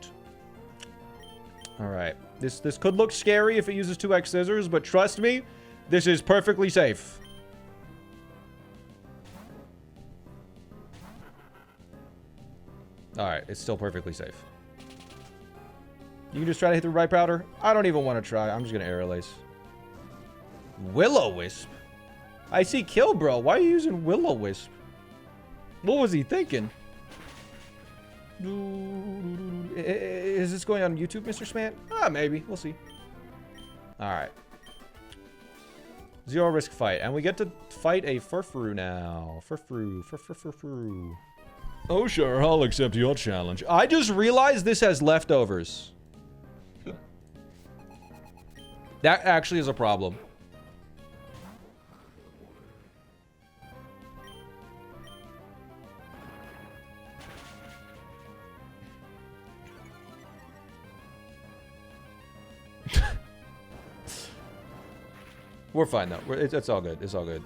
Alright. This could look scary if it uses 2 X-Scissors, but trust me, this is perfectly safe. Alright, it's still perfectly safe. You can just try to hit the right powder. I don't even want to try. I'm just going to Air Lace. Will-O-Wisp? I see kill, bro. Why are you using Will-O-Wisp? What was he thinking? Is this going on YouTube, Mr. Smant? Ah, maybe. We'll see. Alright. Zero risk fight. And we get to fight a Furfrou now. Furfrou. Oh, sure. I'll accept your challenge. I just realized this has leftovers. That actually is a problem. We're fine though. It's all good. It's all good.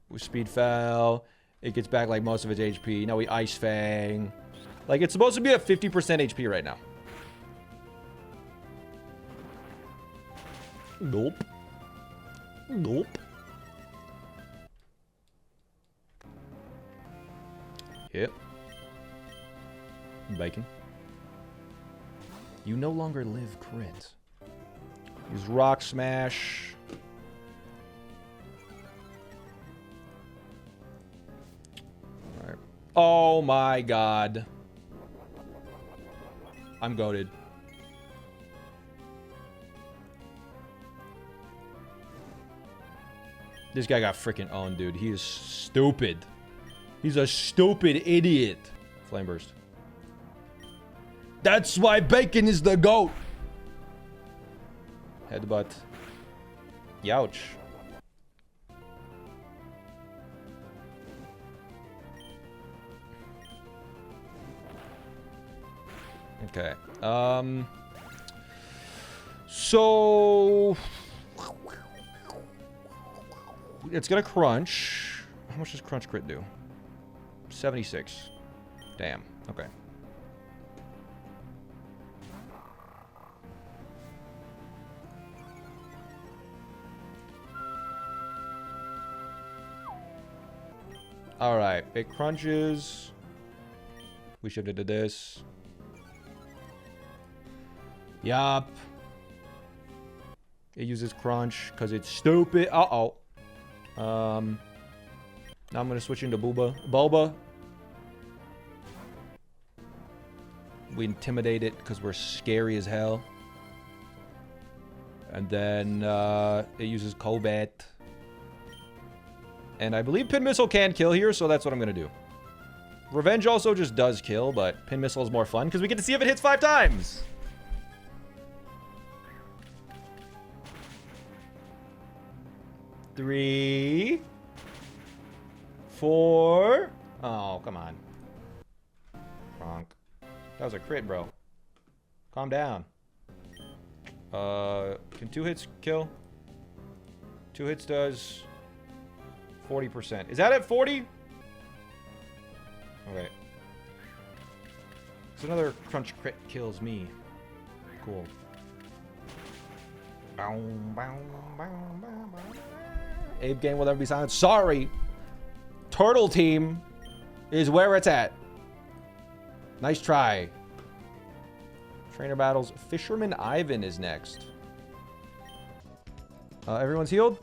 We speed fell. It gets back like most of its HP. Now we Ice Fang. Like it's supposed to be at 50% HP right now. Nope. Nope. Yep. Bacon. You no longer live crit. Use Rock Smash. Alright. Oh my god. I'm goated. This guy got freaking owned, dude. He is stupid. He's a stupid idiot. Flame Burst. That's why Bacon is the GOAT. Headbutt. Youch. Okay. So it's gonna crunch. How much does crunch crit do? 76. Damn. Okay. All right. It crunches. We should have did this. Yup. It uses crunch because it's stupid. Uh-oh. Now I'm going to switch into Bulba. We intimidate it because we're scary as hell. And then it uses Cobat. And I believe Pin Missile can kill here, so that's what I'm going to do. Revenge also just does kill, but Pin Missile is more fun because we get to see if it hits 5 times. Three, 4. Oh, come on. Kronk. That was a crit, bro. Calm down. Can 2 hits kill? 2 hits does 40%. Is that at 40? Okay. So another crunch crit kills me. Cool. Abe game will never be silent. Sorry. Turtle team is where it's at. Nice try. Trainer battles. Fisherman Ivan is next. Everyone's healed?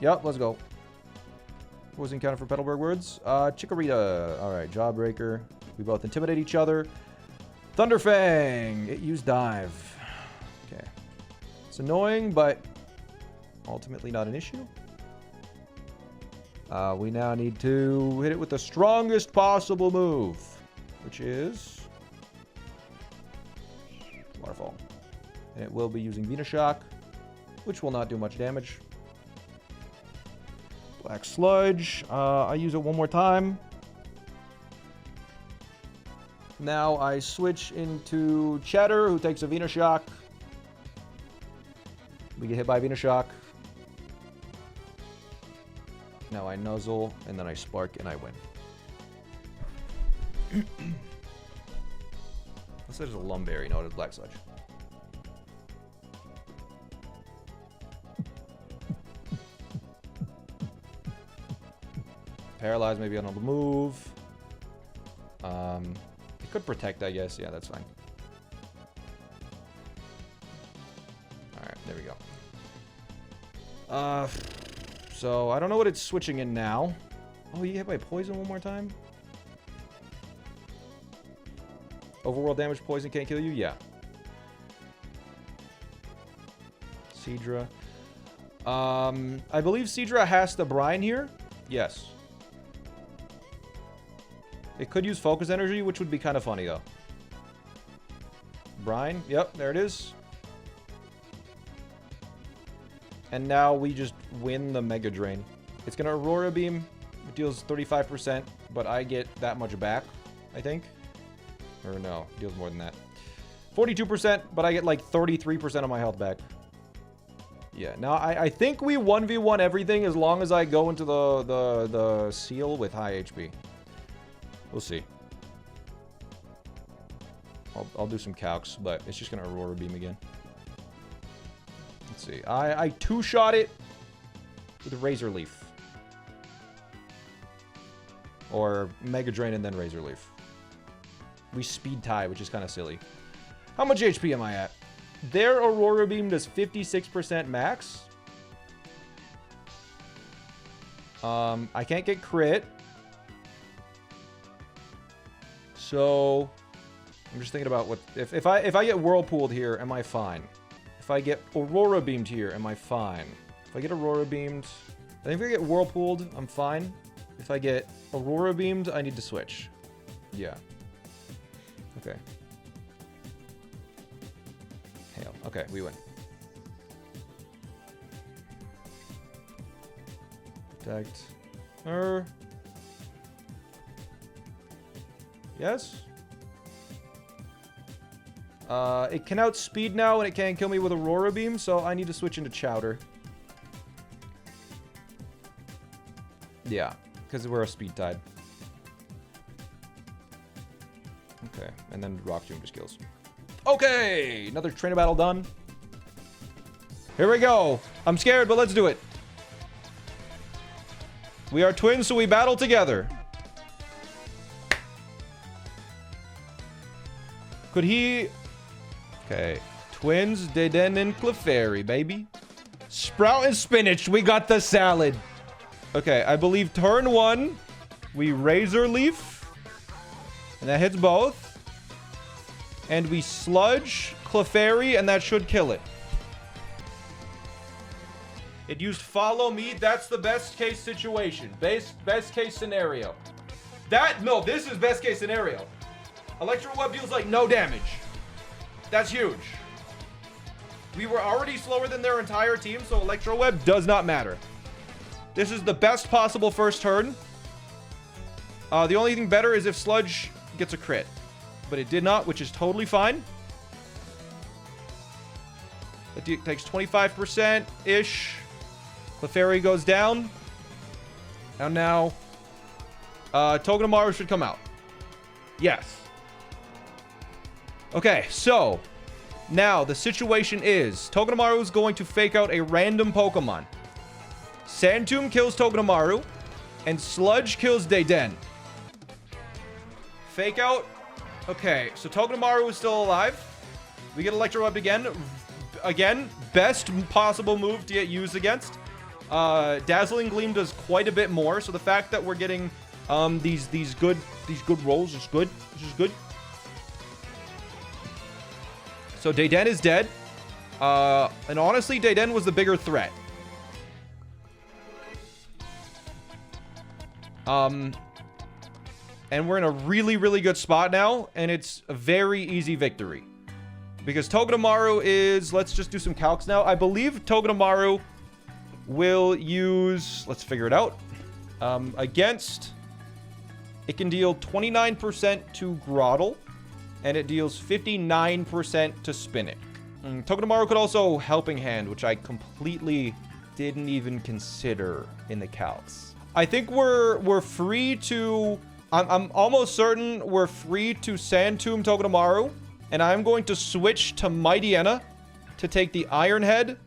Yep, let's go. Wasn't counted for Petalburg words. Chikorita. Alright, Jawbreaker. We both intimidate each other. Thunderfang. It used dive. Okay. It's annoying, but ultimately not an issue. We now need to hit it with the strongest possible move, which is Waterfall. And it will be using Venoshock, which will not do much damage. Black Sludge. I use it one more time. Now I switch into Cheddar, who takes a Venoshock. We get hit by Venoshock. Now I Nuzzle, and then I Spark, and I win. Unless there's a Lumberry. No, it's Black Sludge. Paralyze, maybe on the move. It could protect, I guess. Yeah, that's fine. Alright, there we go. So, I don't know what it's switching in now. Oh, you get hit by poison one more time? Overworld damage, poison can't kill you? Yeah. Seadra. I believe Seadra has to brine here. Yes. It could use focus energy, which would be kind of funny, though. Brine. Yep, there it is. And now we just win the Mega Drain. It's going to Aurora Beam. It deals 35%, but I get that much back, I think. Or no, it deals more than that. 42%, but I get like 33% of my health back. Yeah, now I think we 1v1 everything as long as I go into the seal with high HP. We'll see. I'll do some calcs, but it's just going to Aurora Beam again. Let's see. I two-shot it with Razor Leaf. Or Mega Drain and then Razor Leaf. We speed tie, which is kind of silly. How much HP am I at? Their Aurora Beam does 56% max. I can't get crit. So I'm just thinking about what if I get Whirlpooled here, am I fine? If I get Aurora Beamed here, am I fine? If I get Aurora Beamed, I think if I get Whirlpooled, I'm fine. If I get Aurora Beamed, I need to switch. Yeah. Okay. Hail. Okay, we win. Protect. Yes? It can outspeed now, and it can't kill me with Aurora Beam, so I need to switch into Chowder. Yeah, because we're a speed tide. Okay, and then Rock Tomb just kills. Okay, another trainer battle done. Here we go. I'm scared, but let's do it. We are twins, so we battle together. Could he... Okay. Twins, Deden, and Clefairy, baby. Sprout and Spinach. We got the salad. Okay, I believe turn 1, we Razor Leaf. And that hits both. And we Sludge Clefairy, and that should kill it. It used Follow Me. That's the best case situation. Best case scenario. No, this is best case scenario. Electro Web deals like no damage. That's huge. We were already slower than their entire team, so Electro Web does not matter. This is the best possible first turn. The only thing better is if Sludge gets a crit. But it did not, which is totally fine. It takes 25%-ish. Clefairy goes down. And now, Togedemaru should come out. Yes. Okay, so now the situation is Togedemaru is going to fake out a random Pokemon. Sandtomb kills Togedemaru, and Sludge kills Deden. Fake out. Okay, so Togedemaru is still alive. We get Electro Web again. Again, best possible move to get used against. Dazzling Gleam does quite a bit more, so the fact that we're getting these good rolls is good. This is good. So Deden is dead. And honestly, Deden was the bigger threat. And we're in a really, really good spot now, and it's a very easy victory. Because Togedemaru is... Let's just do some calcs now. I believe Togedemaru will use... Let's figure it out. Against... It can deal 29% to Groddle, and it deals 59% to Spinach. Togedemaru could also Helping Hand, which I completely didn't even consider in the calcs. I think we're free to... I'm almost certain we're free to Sandtomb Togedemaru, and I'm going to switch to Mightyena to take the Iron Head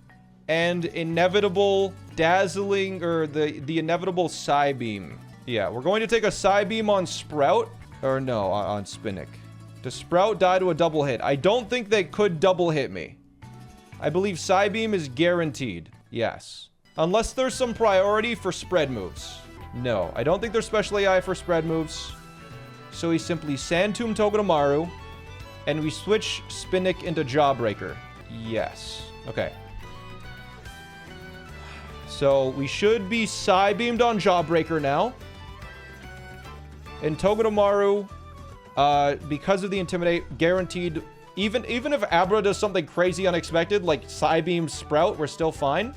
and inevitable Dazzling, or the inevitable Psybeam. Yeah, we're going to take a Psybeam on Sprout, or no, on Spinach. Does Sprout die to a double hit? I don't think they could double hit me. I believe Psybeam is guaranteed. Yes. Unless there's some priority for spread moves. No, I don't think there's special AI for spread moves. So we simply Sandtomb Togedemaru, and we switch Spinach into Jawbreaker. Yes. Okay. So we should be Psybeamed on Jawbreaker now. And Togedemaru, because of the Intimidate, guaranteed... Even if Abra does something crazy unexpected, like Psybeam Sprout, we're still fine.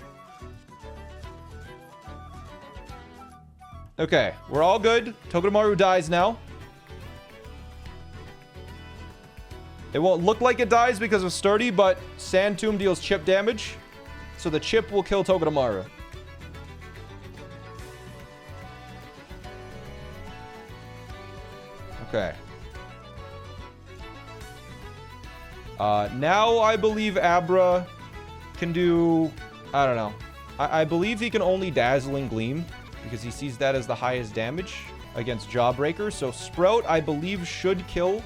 Okay, we're all good. Togedemaru dies now. It won't look like it dies because of Sturdy, but Sand Tomb deals chip damage. So the chip will kill Togedemaru. Okay. Now I believe Abra can do... I don't know. I believe he can only Dazzling Gleam because he sees that as the highest damage against Jawbreaker. So Sprout, I believe, should kill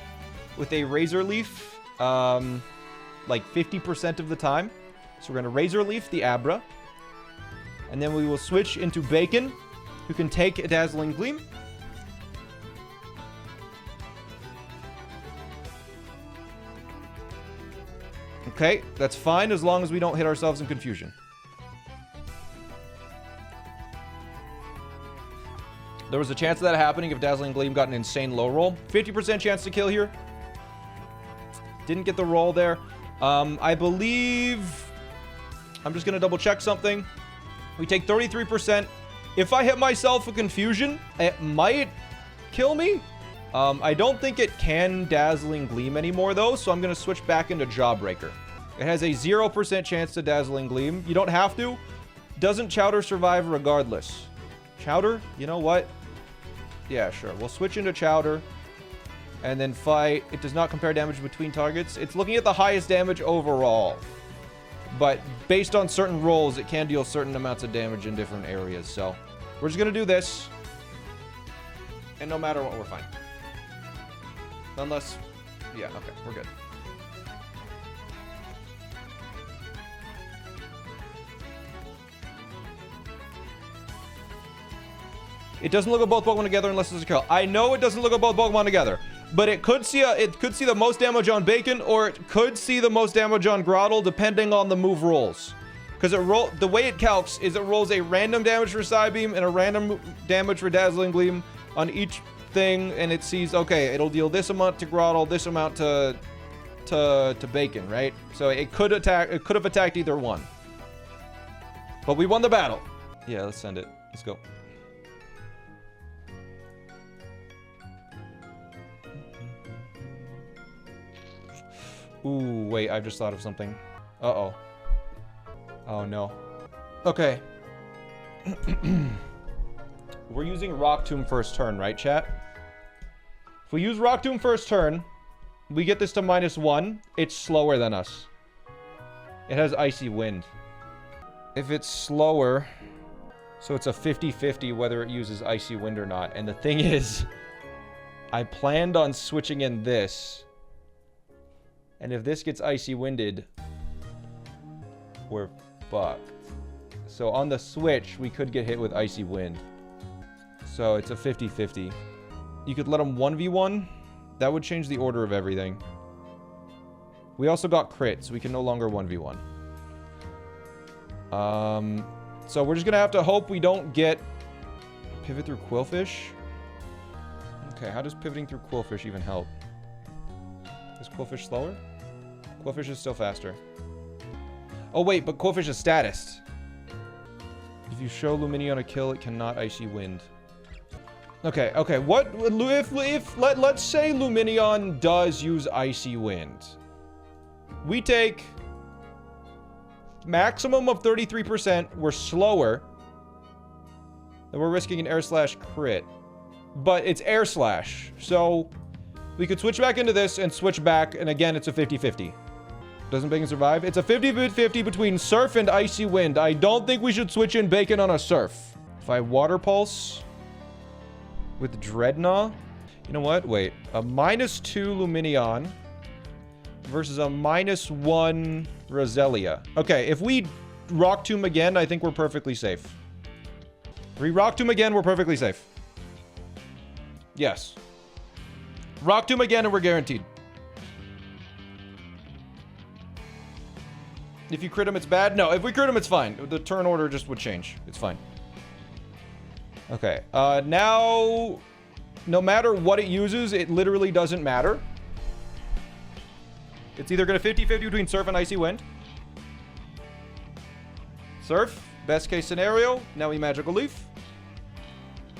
with a Razor Leaf like 50% of the time. So we're going to Razor Leaf the Abra. And then we will switch into Bacon, who can take a Dazzling Gleam. Okay, that's fine as long as we don't hit ourselves in confusion. There was a chance of that happening if Dazzling Gleam got an insane low roll. 50% chance to kill here. Didn't get the roll there. I believe... I'm just going to double check something. We take 33%. If I hit myself with confusion, it might kill me. I don't think it can Dazzling Gleam anymore, though, so I'm going to switch back into Jawbreaker. It has a 0% chance to Dazzling Gleam. You don't have to. Doesn't Chowder survive regardless? Chowder? You know what? Yeah, sure. We'll switch into Chowder and then fight. It does not compare damage between targets. It's looking at the highest damage overall. But based on certain rolls, it can deal certain amounts of damage in different areas. So we're just going to do this. And no matter what, we're fine. Unless... Yeah, okay. We're good. It doesn't look at both Pokemon together unless it's a kill. I know it doesn't look at both Pokemon together, but it could see the most damage on Bacon, or it could see the most damage on Grottle, depending on the move rolls. Because the way it calcs is it rolls a random damage for Psybeam and a random damage for Dazzling Gleam on each thing, and it sees, okay, it'll deal this amount to Grottle, this amount to Bacon, right? So it could have attacked either one. But we won the battle. Yeah, let's send it. Let's go. Ooh, wait, I just thought of something. Uh-oh. Oh, no. Okay. We're using Rock Tomb first turn, right, chat? If we use Rock Tomb first turn, we get this to -1. It's slower than us. It has Icy Wind. If it's slower, so it's a 50-50 whether it uses Icy Wind or not. And the thing is, I planned on switching in this. And if this gets Icy Winded, we're fucked. So on the switch, we could get hit with Icy Wind. So it's a 50-50. You could let him 1v1. That would change the order of everything. We also got crit, so we can no longer 1v1. So we're just gonna have to hope we don't get pivot through Quillfish. Okay, how does pivoting through Quillfish even help? Is Quillfish slower? Quillfish is still faster. Oh wait, but Quillfish is statused. If you show Lumineon a kill, it cannot Icy Wind. Okay, okay. What if let's say Lumineon does use Icy Wind? We take maximum of 33%. We're slower. And we're risking an Air Slash crit. But it's Air Slash. So we could switch back into this and switch back. And again, it's a 50-50. Doesn't Bacon survive? It's a 50-50 between Surf and Icy Wind. I don't think we should switch in Bacon on a Surf. If I Water Pulse with Dreadnought. You know what? Wait. A -2 Lumineon versus a -1 Roselia. Okay, if we Rock Tomb again, I think we're perfectly safe. If we Rock Tomb again, we're perfectly safe. Yes. Rock Tomb again and we're guaranteed. If you crit him, it's bad? No, if we crit him, it's fine. The turn order just would change. It's fine. Okay. Now, no matter what it uses, it literally doesn't matter. It's either going to 50-50 between Surf and Icy Wind. Surf, best case scenario. Now we Magical Leaf.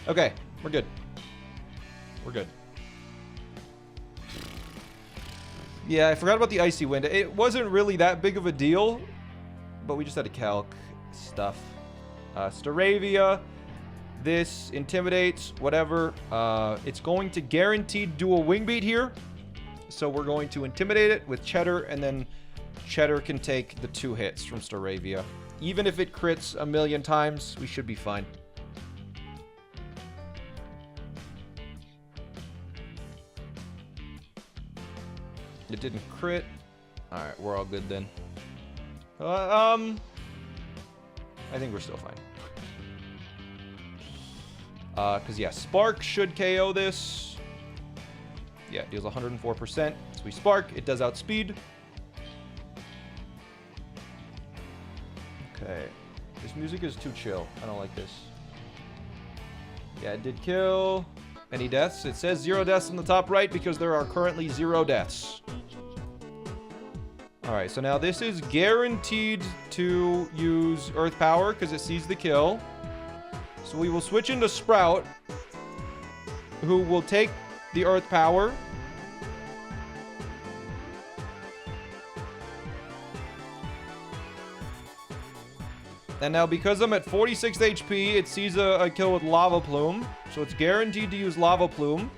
Okay, we're good. We're good. Yeah, I forgot about the Icy Wind. It wasn't really that big of a deal, but we just had to calc stuff. Staravia. This intimidates, whatever. It's going to guaranteed do a wing beat here. So we're going to intimidate it with Cheddar, and then Cheddar can take the 2 hits from Staravia. Even if it crits a million times, we should be fine. It didn't crit. Alright, we're all good then. I think we're still fine. Because, yeah, Spark should KO this. Yeah, it deals 104%. So we Spark. It does outspeed. Okay. This music is too chill. I don't like this. Yeah, it did kill. Any deaths? It says 0 deaths in the top right because there are currently 0 deaths. Alright, so now this is guaranteed to use Earth Power because it sees the kill. So we will switch into Sprout, who will take the Earth Power. And now because I'm at 46 HP, it sees a kill with Lava Plume. So it's guaranteed to use Lava Plume.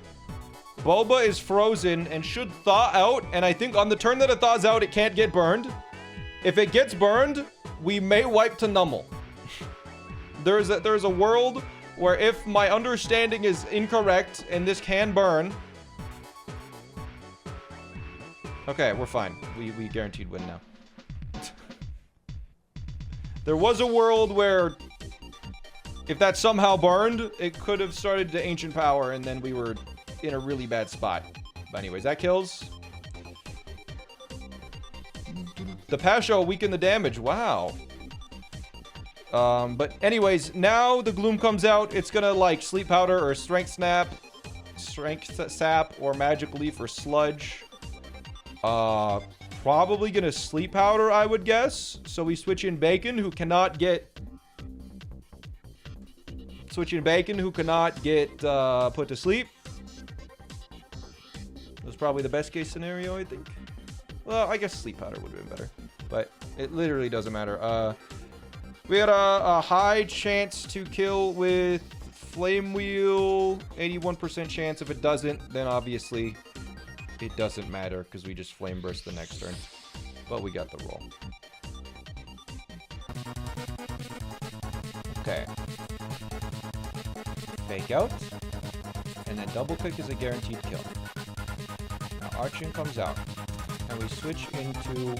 Boba is frozen and should thaw out. And I think on the turn that it thaws out, it can't get burned. If it gets burned, we may wipe to Nummel. There's a world where if my understanding is incorrect and this can burn. Okay, we're fine. We guaranteed win now. There was a world where if that somehow burned, it could have started to Ancient Power and then we were in a really bad spot. But anyways, that kills. The Pasho weakened the damage. Wow. But anyways, now the Gloom comes out. It's gonna like Sleep Powder or Strength Snap, Strength Sap, or Magic Leaf or Sludge. Probably gonna Sleep Powder, I would guess. So we switch in Bacon, who cannot get... Switch in Bacon, who cannot get put to sleep. That's probably the best case scenario, I think. Well, I guess Sleep Powder would have been better. But it literally doesn't matter. We had a high chance to kill with Flame Wheel. 81% chance. If it doesn't, then obviously it doesn't matter because we just Flame Burst the next turn. But we got the roll. Okay. Fake out. And then double click is a guaranteed kill. Now Archon comes out. And we switch into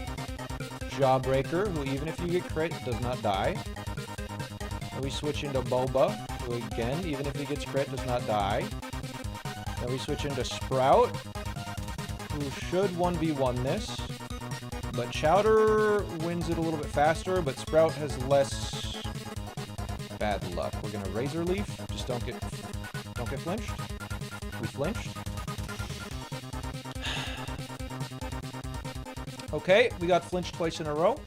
Jawbreaker, who even if you get crit, does not die. And we switch into Boba, who again, even if he gets crit, does not die. Then we switch into Sprout, who should 1v1 this. But Chowder wins it a little bit faster, but Sprout has less bad luck. We're gonna Razor Leaf. Just don't get flinched. We flinched. Okay, we got flinched twice in a row.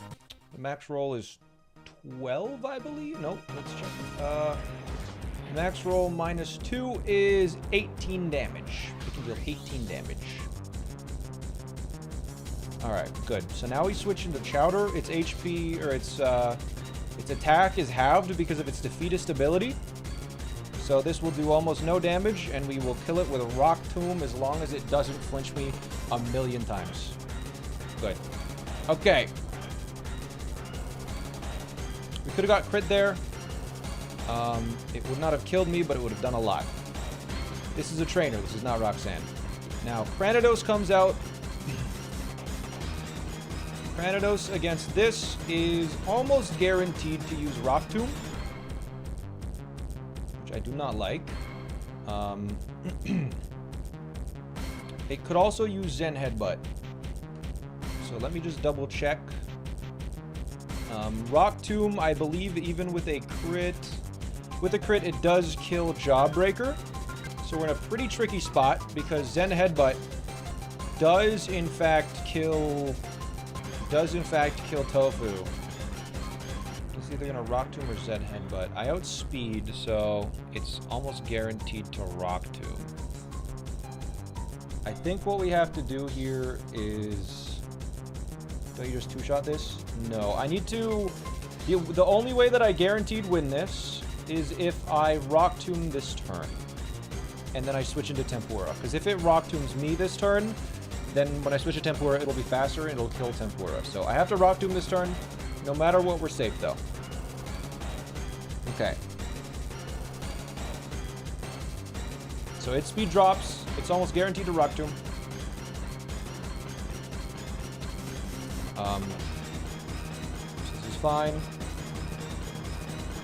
The max roll is 12, I believe. Nope, let's check. Max roll minus 2 is 18 damage. We can deal 18 damage. Alright, good. So now we switch into Chowder. Its HP, or its attack is halved because of its defeatist ability. So this will do almost no damage, and we will kill it with a Rock Tomb as long as it doesn't flinch me a million times. Good. Okay. We could have got crit there. It would not have killed me, but it would have done a lot. This is a trainer. This is not Roxanne. Now, Cranidos comes out. Cranidos against this is almost guaranteed to use Rock Tomb, which I do not like. It could also use Zen Headbutt. So let me just double check. Rock Tomb, I believe even with a crit, it does kill Jawbreaker. So we're in a pretty tricky spot because Zen Headbutt does in fact kill Tofu. It's either gonna Rock Tomb or Zen Headbutt. I outspeed, so it's almost guaranteed to Rock Tomb. I think what we have to do here is... Do you just two-shot this? No, I need to... The only way that I guaranteed win this is if I Rock Tomb this turn. And then I switch into Tempura. Because if it Rock Tombs me this turn, then when I switch to Tempura, it'll be faster and it'll kill Tempura. So I have to Rock Tomb this turn. No matter what, we're safe, though. Okay. So its speed drops. It's almost guaranteed to Rock Tomb. This is fine.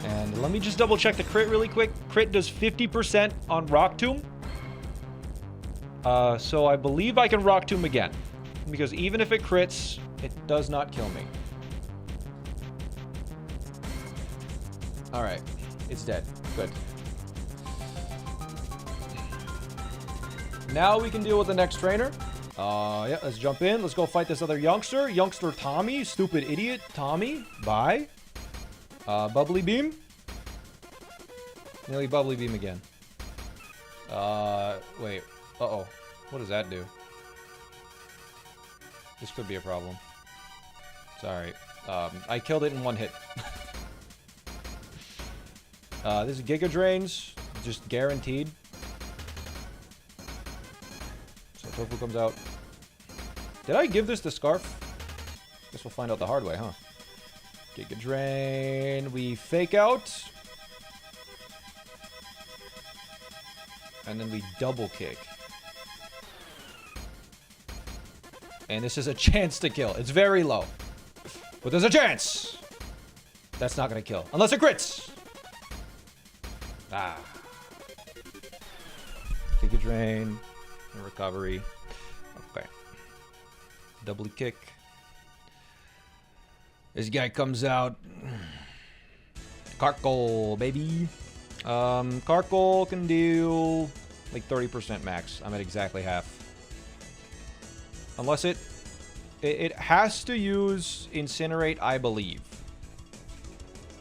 And let me just double check the crit really quick. Crit does 50% on Rock Tomb. So I believe I can Rock Tomb again. Because even if it crits, it does not kill me. Alright. It's dead. Good. Now we can deal with the next trainer. Yeah, let's jump in. Let's go fight this other youngster. Youngster Tommy. Stupid idiot. Tommy. Bye. Bubbly Beam. Nearly Bubbly Beam again. Wait. Uh-oh. What does that do? This could be a problem. Sorry. I killed it in one hit. This is Giga Drains. Just guaranteed. So Tofu comes out. Did I give this the Scarf? Guess we'll find out the hard way, huh? Giga Drain. We fake out. And then we double kick. And this is a chance to kill. It's very low. But there's a chance! That's not gonna kill. Unless it crits! Ah. Giga Drain. And recovery. Okay. Double kick. This guy comes out. Karkle, baby. Karkle can deal like 30% max. I'm at exactly half. Unless it has to use Incinerate, I believe.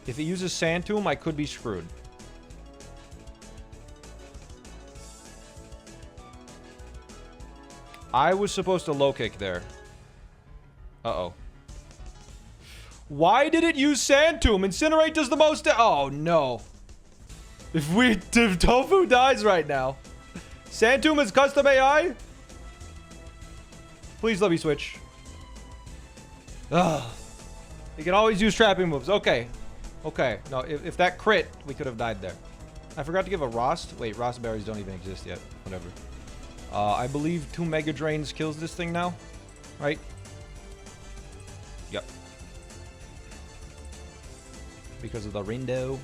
If it uses Sand Tomb, I could be screwed. I was supposed to low kick there. Uh-oh. Why did it use Sand Tomb? Incinerate does the most. Oh, no. If Tofu dies right now. Sand Tomb is custom AI? Please let me switch. Ugh. You can always use trapping moves. Okay. Okay. No, if that crit, we could have died there. I forgot to give a Rost. Wait, Rost berries don't even exist yet. Whatever. I believe 2 Mega Drains kills this thing now. Right? Yep. Because of the Rindo.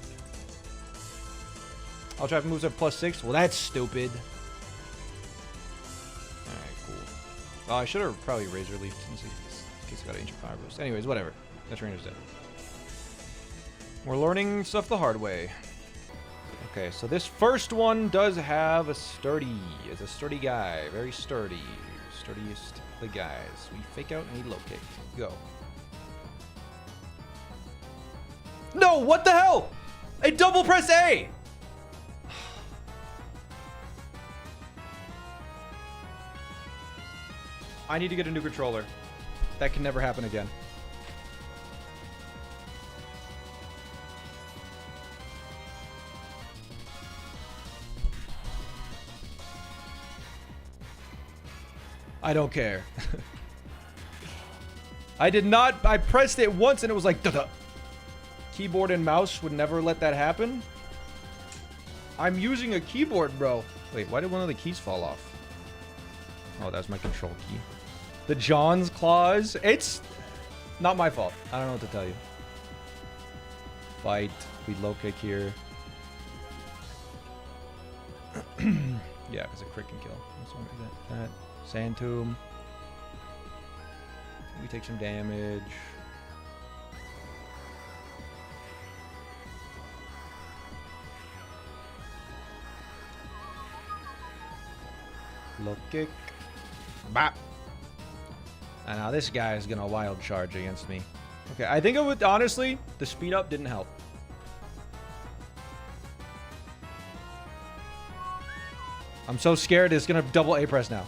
All trapping moves are +6. Well, that's stupid. Alright, cool. Oh, I should have probably Razor Leaf in case I got Ancient Fire Boost. Anyways, whatever. That trainer's dead. We're learning stuff the hard way. Okay, so this first one does have a sturdy. It's a sturdy guy. Very sturdy. Sturdiest of the guys. We fake out and we low kick. Go. No, what the hell? I double press A! I need to get a new controller. That can never happen again. I don't care. I did not. I pressed it once and it was like, duh-duh. Keyboard and mouse would never let that happen. I'm using a keyboard, bro. Wait, why did one of the keys fall off? Oh, that's my control key. The John's Claws. It's not my fault. I don't know what to tell you. Fight. We low kick here. Yeah, because a crit can kill. That. Sand Tomb. We take some damage. Low kick. Bop. And now this guy is gonna wild charge against me. Okay, I think it would, honestly, the speed up didn't help. I'm so scared it's gonna double A press now.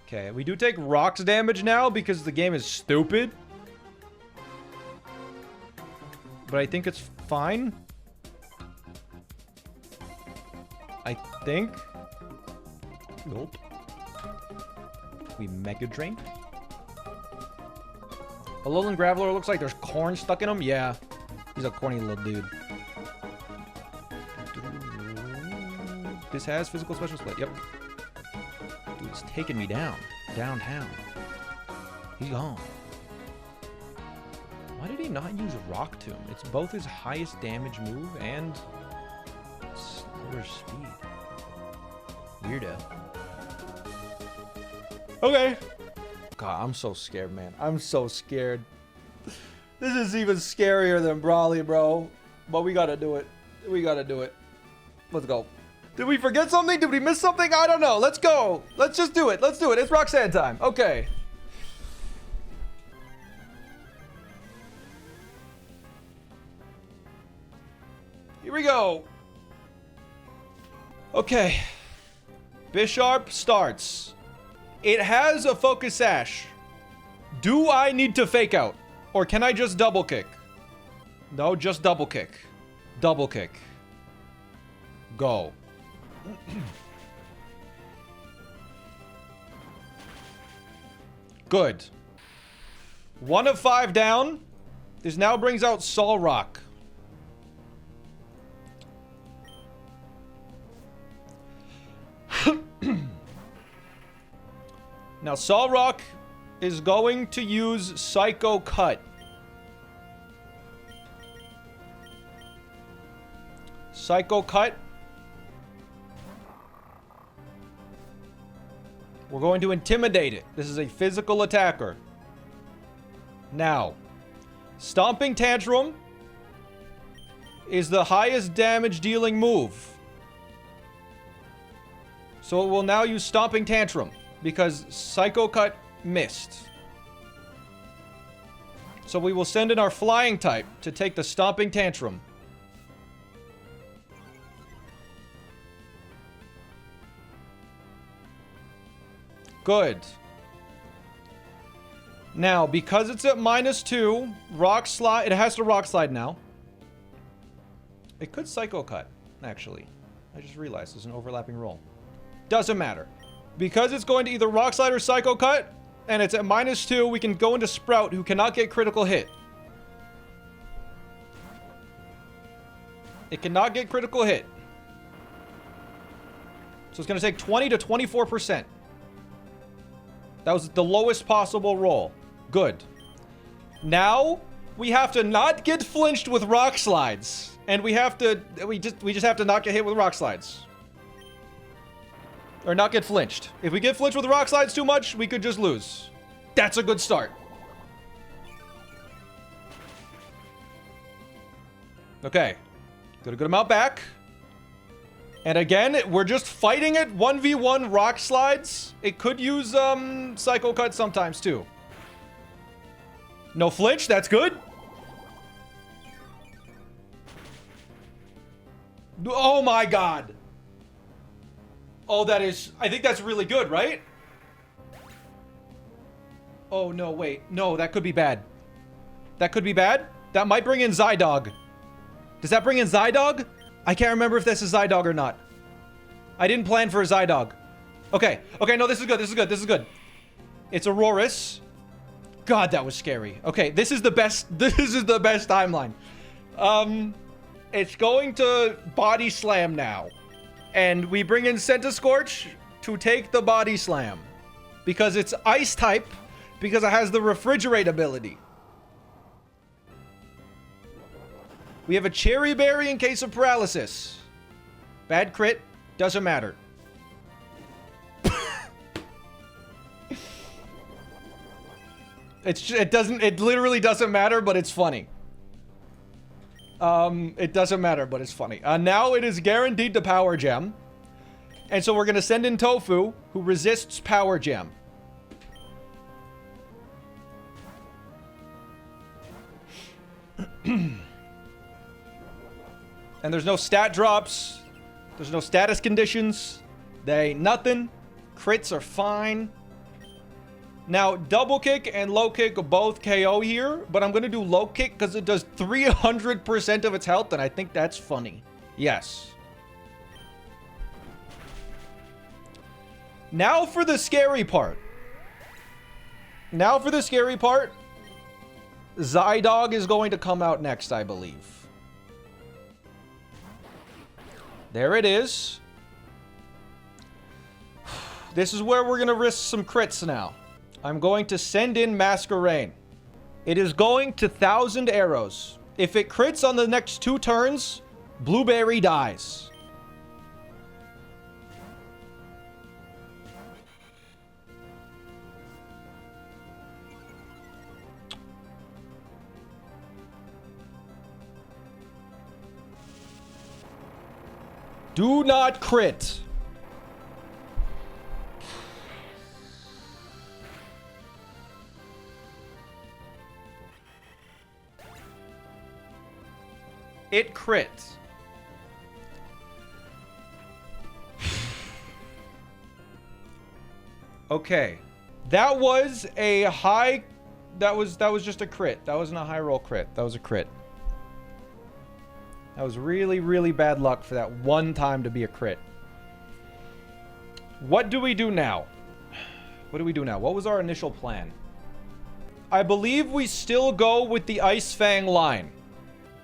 Okay, we do take rocks damage now because the game is stupid. But I think it's fine. I think. Nope. We Mega Drain. Alolan Graveler looks like there's corn stuck in him. Yeah. He's a corny little dude. This has physical special split. Yep. Dude, it's taking me down. Downtown. He's gone. Why did he not use Rock Tomb? It's both his highest damage move and slower speed. Weirdo. Okay. God, I'm so scared, man. I'm so scared. This is even scarier than Brawly, bro. But we gotta do it. We gotta do it. Let's go. Did we forget something? Did we miss something? I don't know. Let's go. Let's just do it. Let's do it. It's Roxanne time. Okay. Here we go. Okay. Bisharp starts. It has a Focus Sash. Do I need to fake out? Or can I just double kick? No, just double kick. Double kick. Go. Good. 1 of 5 down. This now brings out Solrock. Now Solrock is going to use Psycho Cut. Psycho Cut. We're going to intimidate it. This is a physical attacker. Now, Stomping Tantrum is the highest damage dealing move. So it will now use Stomping Tantrum because Psycho Cut missed. So we will send in our Flying type to take the Stomping Tantrum. Good. Now, because it's at -2, Rock Slide. It has to Rock Slide now. It could Psycho Cut, actually. I just realized there's an overlapping roll. Doesn't matter. Because it's going to either Rock Slide or Psycho Cut, and it's at -2, we can go into Sprout, who cannot get critical hit. It cannot get critical hit. So it's going to take 20 to 24%. That was the lowest possible roll. Good. Now, we have to not get flinched with Rock Slides. And we have to... We just have to not get hit with Rock Slides. Or not get flinched. If we get flinched with Rock Slides too much, we could just lose. That's a good start. Okay. Got a good amount back. And again, we're just fighting it. 1v1 Rock Slides. It could use Psycho Cut sometimes too. No flinch. That's good. Oh my god. Oh, that is... I think that's really good, right? Oh, no, wait. No, that could be bad. That could be bad? That might bring in Zydog. Does that bring in Zydog? I can't remember if this is Zydog or not. I didn't plan for a Zydog. Okay. Okay, no, this is good. This is good. This is good. It's Aurorus. God, that was scary. Okay, this is the best... This is the best timeline. It's going to Body Slam now. And we bring in Centiskorch to take the Body Slam. Because it's Ice type. Because it has the Refrigerate ability. We have a Cherry Berry in case of paralysis. Bad crit. Doesn't matter. It literally doesn't matter, but it's funny. It doesn't matter, but it's funny. Now it is guaranteed to Power Gem. And so we're going to send in Tofu, who resists Power Gem. And there's no stat drops. There's no status conditions. They ain't nothing. Crits are fine. Now, double kick and low kick both KO here, but I'm going to do low kick because it does 300% of its health, and I think that's funny. Yes. Now for the scary part. Now for the scary part. Zydog is going to come out next, I believe. There it is. This is where we're going to risk some crits now. I'm going to send in Masquerain. It is going to 1,000 arrows. If it crits on the next 2 turns, Blueberry dies. Do not crit. It crit. Okay. That was a high... That was just a crit. That wasn't a high roll crit. That was a crit. That was really, really bad luck for that one time to be a crit. What do we do now? What do we do now? What was our initial plan? I believe we still go with the Ice Fang line.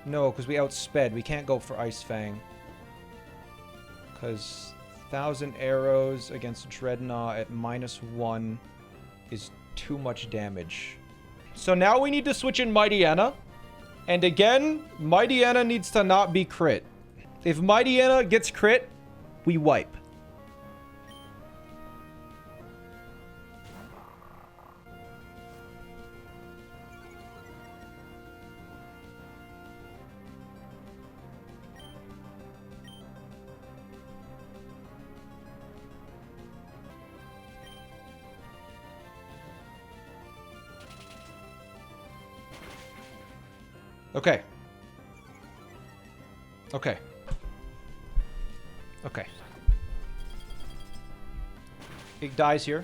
No, because we outsped. We can't go for Ice Fang. Because 1,000 arrows against Dreadnought at -1 is too much damage. So now we need to switch in Mighty Anna. And again, Mighty Anna needs to not be crit. If Mighty Anna gets crit, we wipe. Okay. Okay. Okay. It dies here.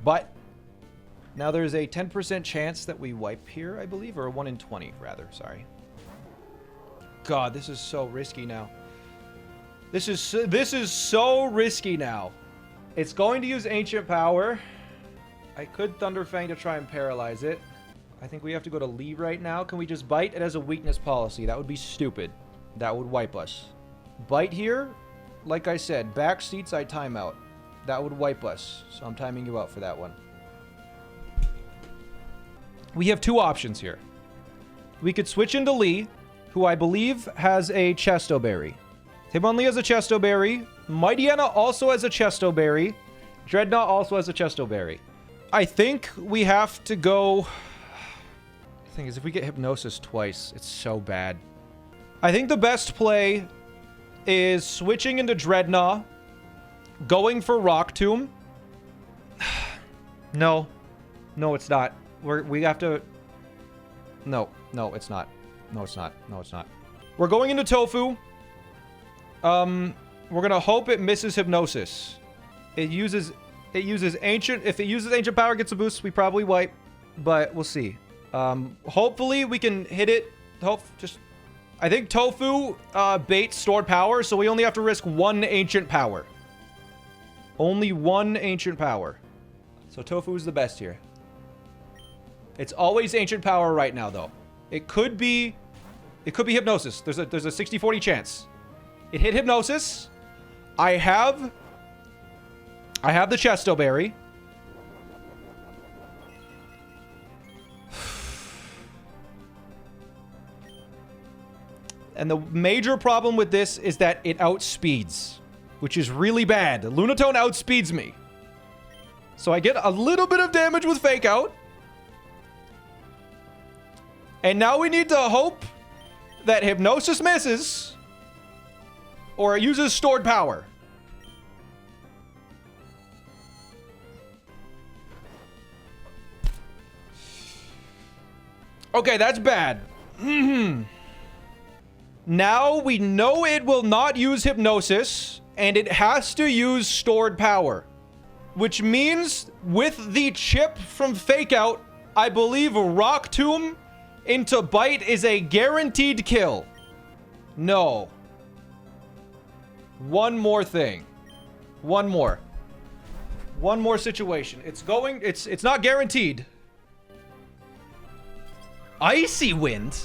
But now there's a 10% chance that we wipe here, I believe, or a 1 in 20, rather. Sorry. God, this is so risky now. This is so risky now. It's going to use Ancient Power. I could Thunderfang to try and paralyze it. I think we have to go to Lee right now. Can we just bite? It has a weakness policy. That would be stupid. That would wipe us. Bite here. Like I said, back seats I time out. That would wipe us. So I'm timing you out for that one. We have 2 options here. We could switch into Lee, who I believe has a Chesto Berry. Hitmonlee has a Chesto Berry. Mighty Anna also has a Chesto Berry. Dreadnought also has a Chesto Berry. I think we have to go... The thing is, if we get Hypnosis twice, it's so bad. I think the best play is switching into Dreadnought, going for Rock Tomb. No. No, it's not. We have to... No. No, it's not. No, it's not. No, it's not. We're going into Tofu. We're gonna hope it misses Hypnosis. It uses Ancient... If it uses Ancient Power, gets a boost, we probably wipe. But we'll see. Hopefully we can hit it. I think Tofu baits Stored Power, so we only have to risk 1 Ancient Power. Only 1 Ancient Power. So Tofu is the best here. It's always Ancient Power right now, though. It could be Hypnosis. There's a 60-40 chance. It hit Hypnosis. I have the Chesto Berry. And the major problem with this is that it outspeeds, which is really bad. Lunatone outspeeds me. So I get a little bit of damage with Fake Out. And now we need to hope that Hypnosis misses or it uses Stored Power. Okay, that's bad. Now we know it will not use hypnosis, and it has to use stored power. Which means, with the chip from Fake Out, I believe Rock Tomb into Bite is a guaranteed kill. No. One more thing. One more situation. It's not guaranteed. Icy Wind?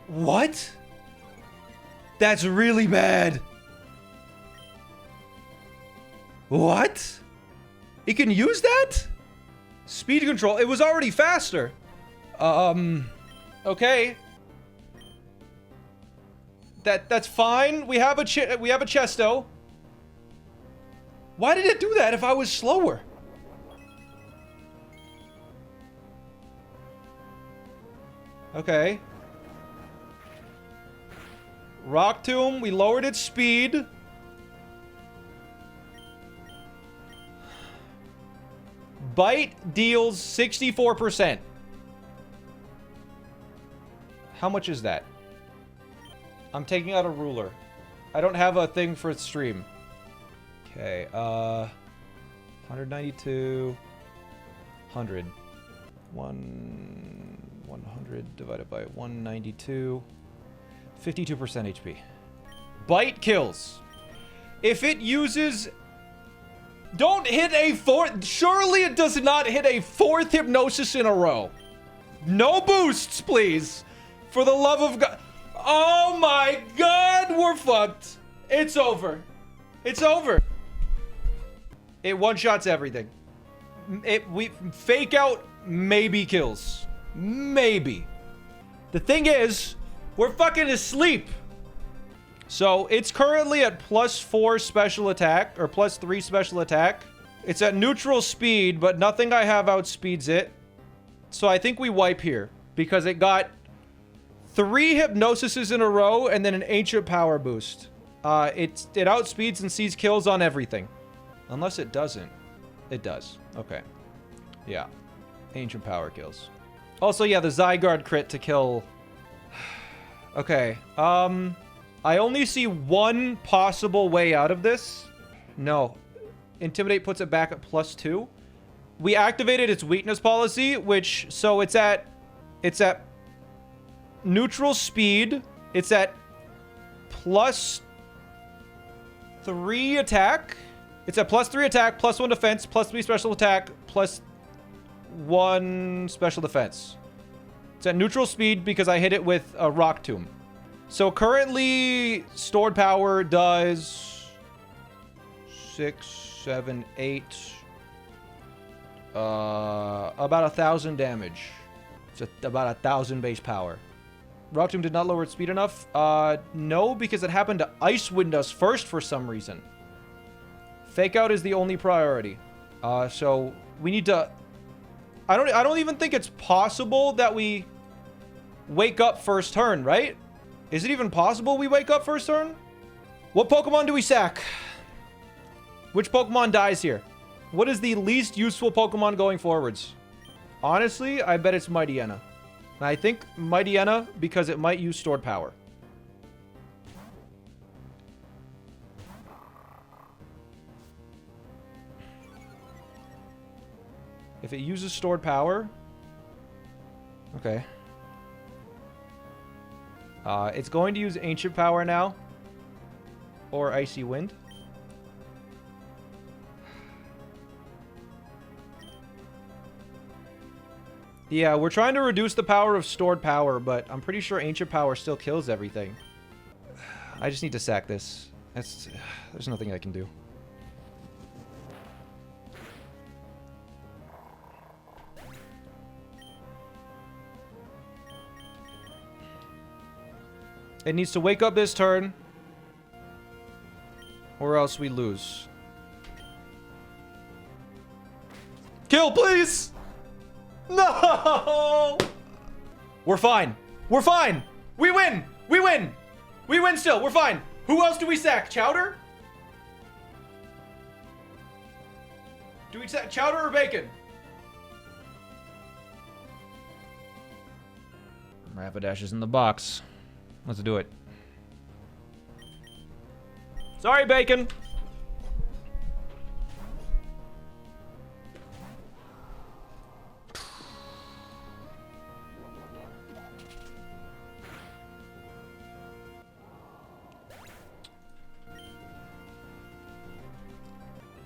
What? That's really bad. What? It can use that? Speed control. It was already faster. Okay. That's fine. We have a Chesto. Why did it do that if I was slower? Okay. Rock Tomb, we lowered its speed. Bite deals 64%. How much is that? I'm taking out a ruler. I don't have a thing for stream. Okay, 192, 100. 100 divided by 192. 52% HP. Bite kills. If it uses... Don't hit a fourth... Surely it does not hit a fourth hypnosis in a row. No boosts, please. For the love of God. Oh my God, we're fucked. It's over. It's over. It one-shots everything. We Fake Out maybe kills. Maybe. The thing is, we're fucking asleep. So it's currently at +4 special attack, or +3 special attack. It's at neutral speed, but nothing I have outspeeds it. So I think we wipe here, because it got 3 hypnosises in a row and then an ancient power boost. It outspeeds and sees kills on everything. Unless it doesn't. It does. Okay. Yeah. Ancient power kills. Also, yeah, the Zygarde crit to kill. Okay. I only see one possible way out of this. No. Intimidate puts it back at +2. We activated its weakness policy, which, so it's at neutral speed. It's at +3 attack. It's at +3 attack, +1 defense, +3 special attack, +1 special defense. It's at neutral speed because I hit it with a Rock Tomb. So currently, stored power does 6, 7, 8, about 1,000 damage. It's about 1,000 base power. Rock Tomb did not lower its speed enough. No, because it happened to Ice Wind us first for some reason. Fake Out is the only priority. So we need to... I don't even think it's possible that we wake up first turn, right? Is it even possible we wake up first turn? What Pokemon do we sack? Which Pokemon dies here? What is the least useful Pokemon going forwards? Honestly, I bet it's Mightyena. And I think Mightyena because it might use stored power. If it uses stored power... Okay. It's going to use Ancient Power now. Or Icy Wind. Yeah, we're trying to reduce the power of stored power, but I'm pretty sure Ancient Power still kills everything. I just need to sack this. There's nothing I can do. It needs to wake up this turn. Or else we lose. Kill, please! No! We're fine. We're fine! We win! We win! We win still! We're fine! Who else do we sack? Chowder? Do we sack Chowder or Bacon? Rapidash is in the box. Let's do it. Sorry, Bacon.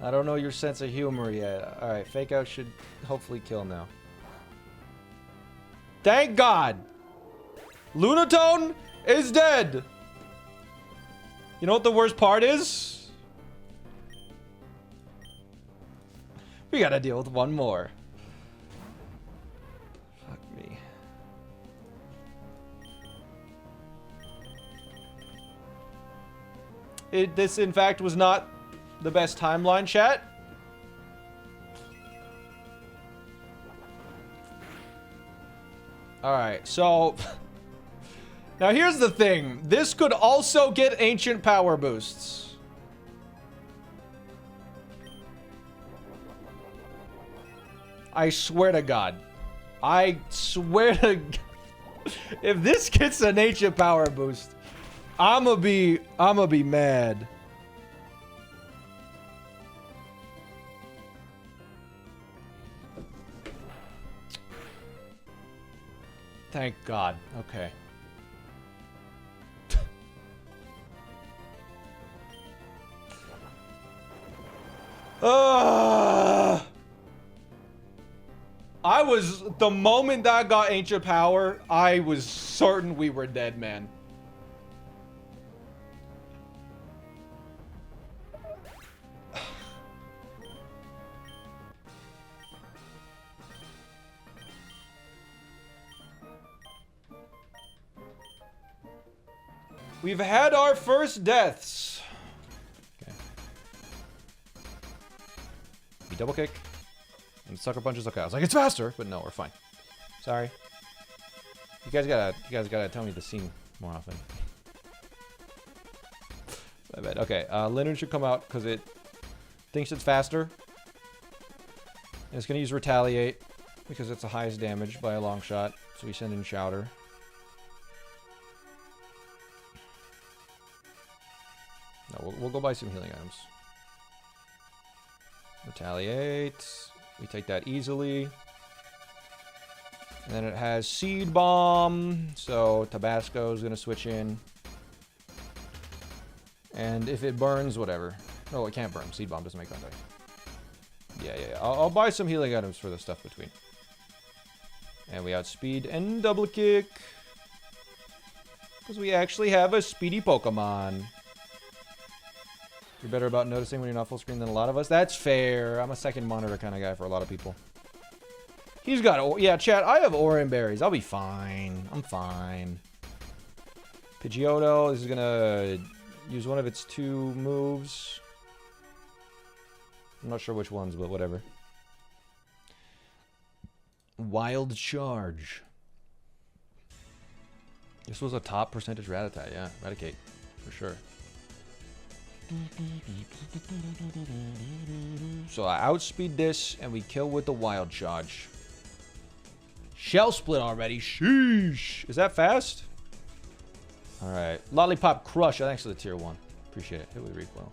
I don't know your sense of humor yet. Alright, Fake Out should hopefully kill now. Thank God! Lunatone is dead! You know what the worst part is? We gotta deal with one more. Fuck me. This, in fact, was not the best timeline, chat. Alright, so... Now here's the thing. This could also get ancient power boosts. I swear to God. I swear to God. If this gets an ancient power boost, I'ma be mad. Thank God. Okay. I was, the moment that got ancient power, I was certain we were dead, man. We've had our first deaths. Okay. We double kick. And sucker punches. Okay, I was like, it's faster, but no, we're fine. Sorry. You guys gotta tell me the scene more often. I bet. Okay, Linen should come out because it thinks it's faster. And it's gonna use Retaliate because it's the highest damage by a long shot. So we send in Chowder. No, we'll go buy some healing items. Retaliate. We take that easily. And then it has Seed Bomb. So Tabasco is going to switch in. And if it burns, whatever. No, it can't burn. Seed Bomb doesn't make contact. Yeah. I'll buy some healing items for the stuff between. And we outspeed and double kick. Because we actually have a speedy Pokemon. You're better about noticing when you're not full screen than a lot of us. That's fair. I'm a second monitor kind of guy for a lot of people. He's got... Yeah, chat, I have Oran Berries. I'll be fine. I'm fine. Pidgeotto is going to use one of its 2 moves. I'm not sure which ones, but whatever. Wild Charge. This was a top percentage Rattata. Yeah, Raticate. For sure. So I outspeed this, and we kill with the Wild Charge. Shell Split already. Sheesh. Is that fast? Alright. Lollipop Crush. Thanks for the tier 1. Appreciate it. Hit with recoil.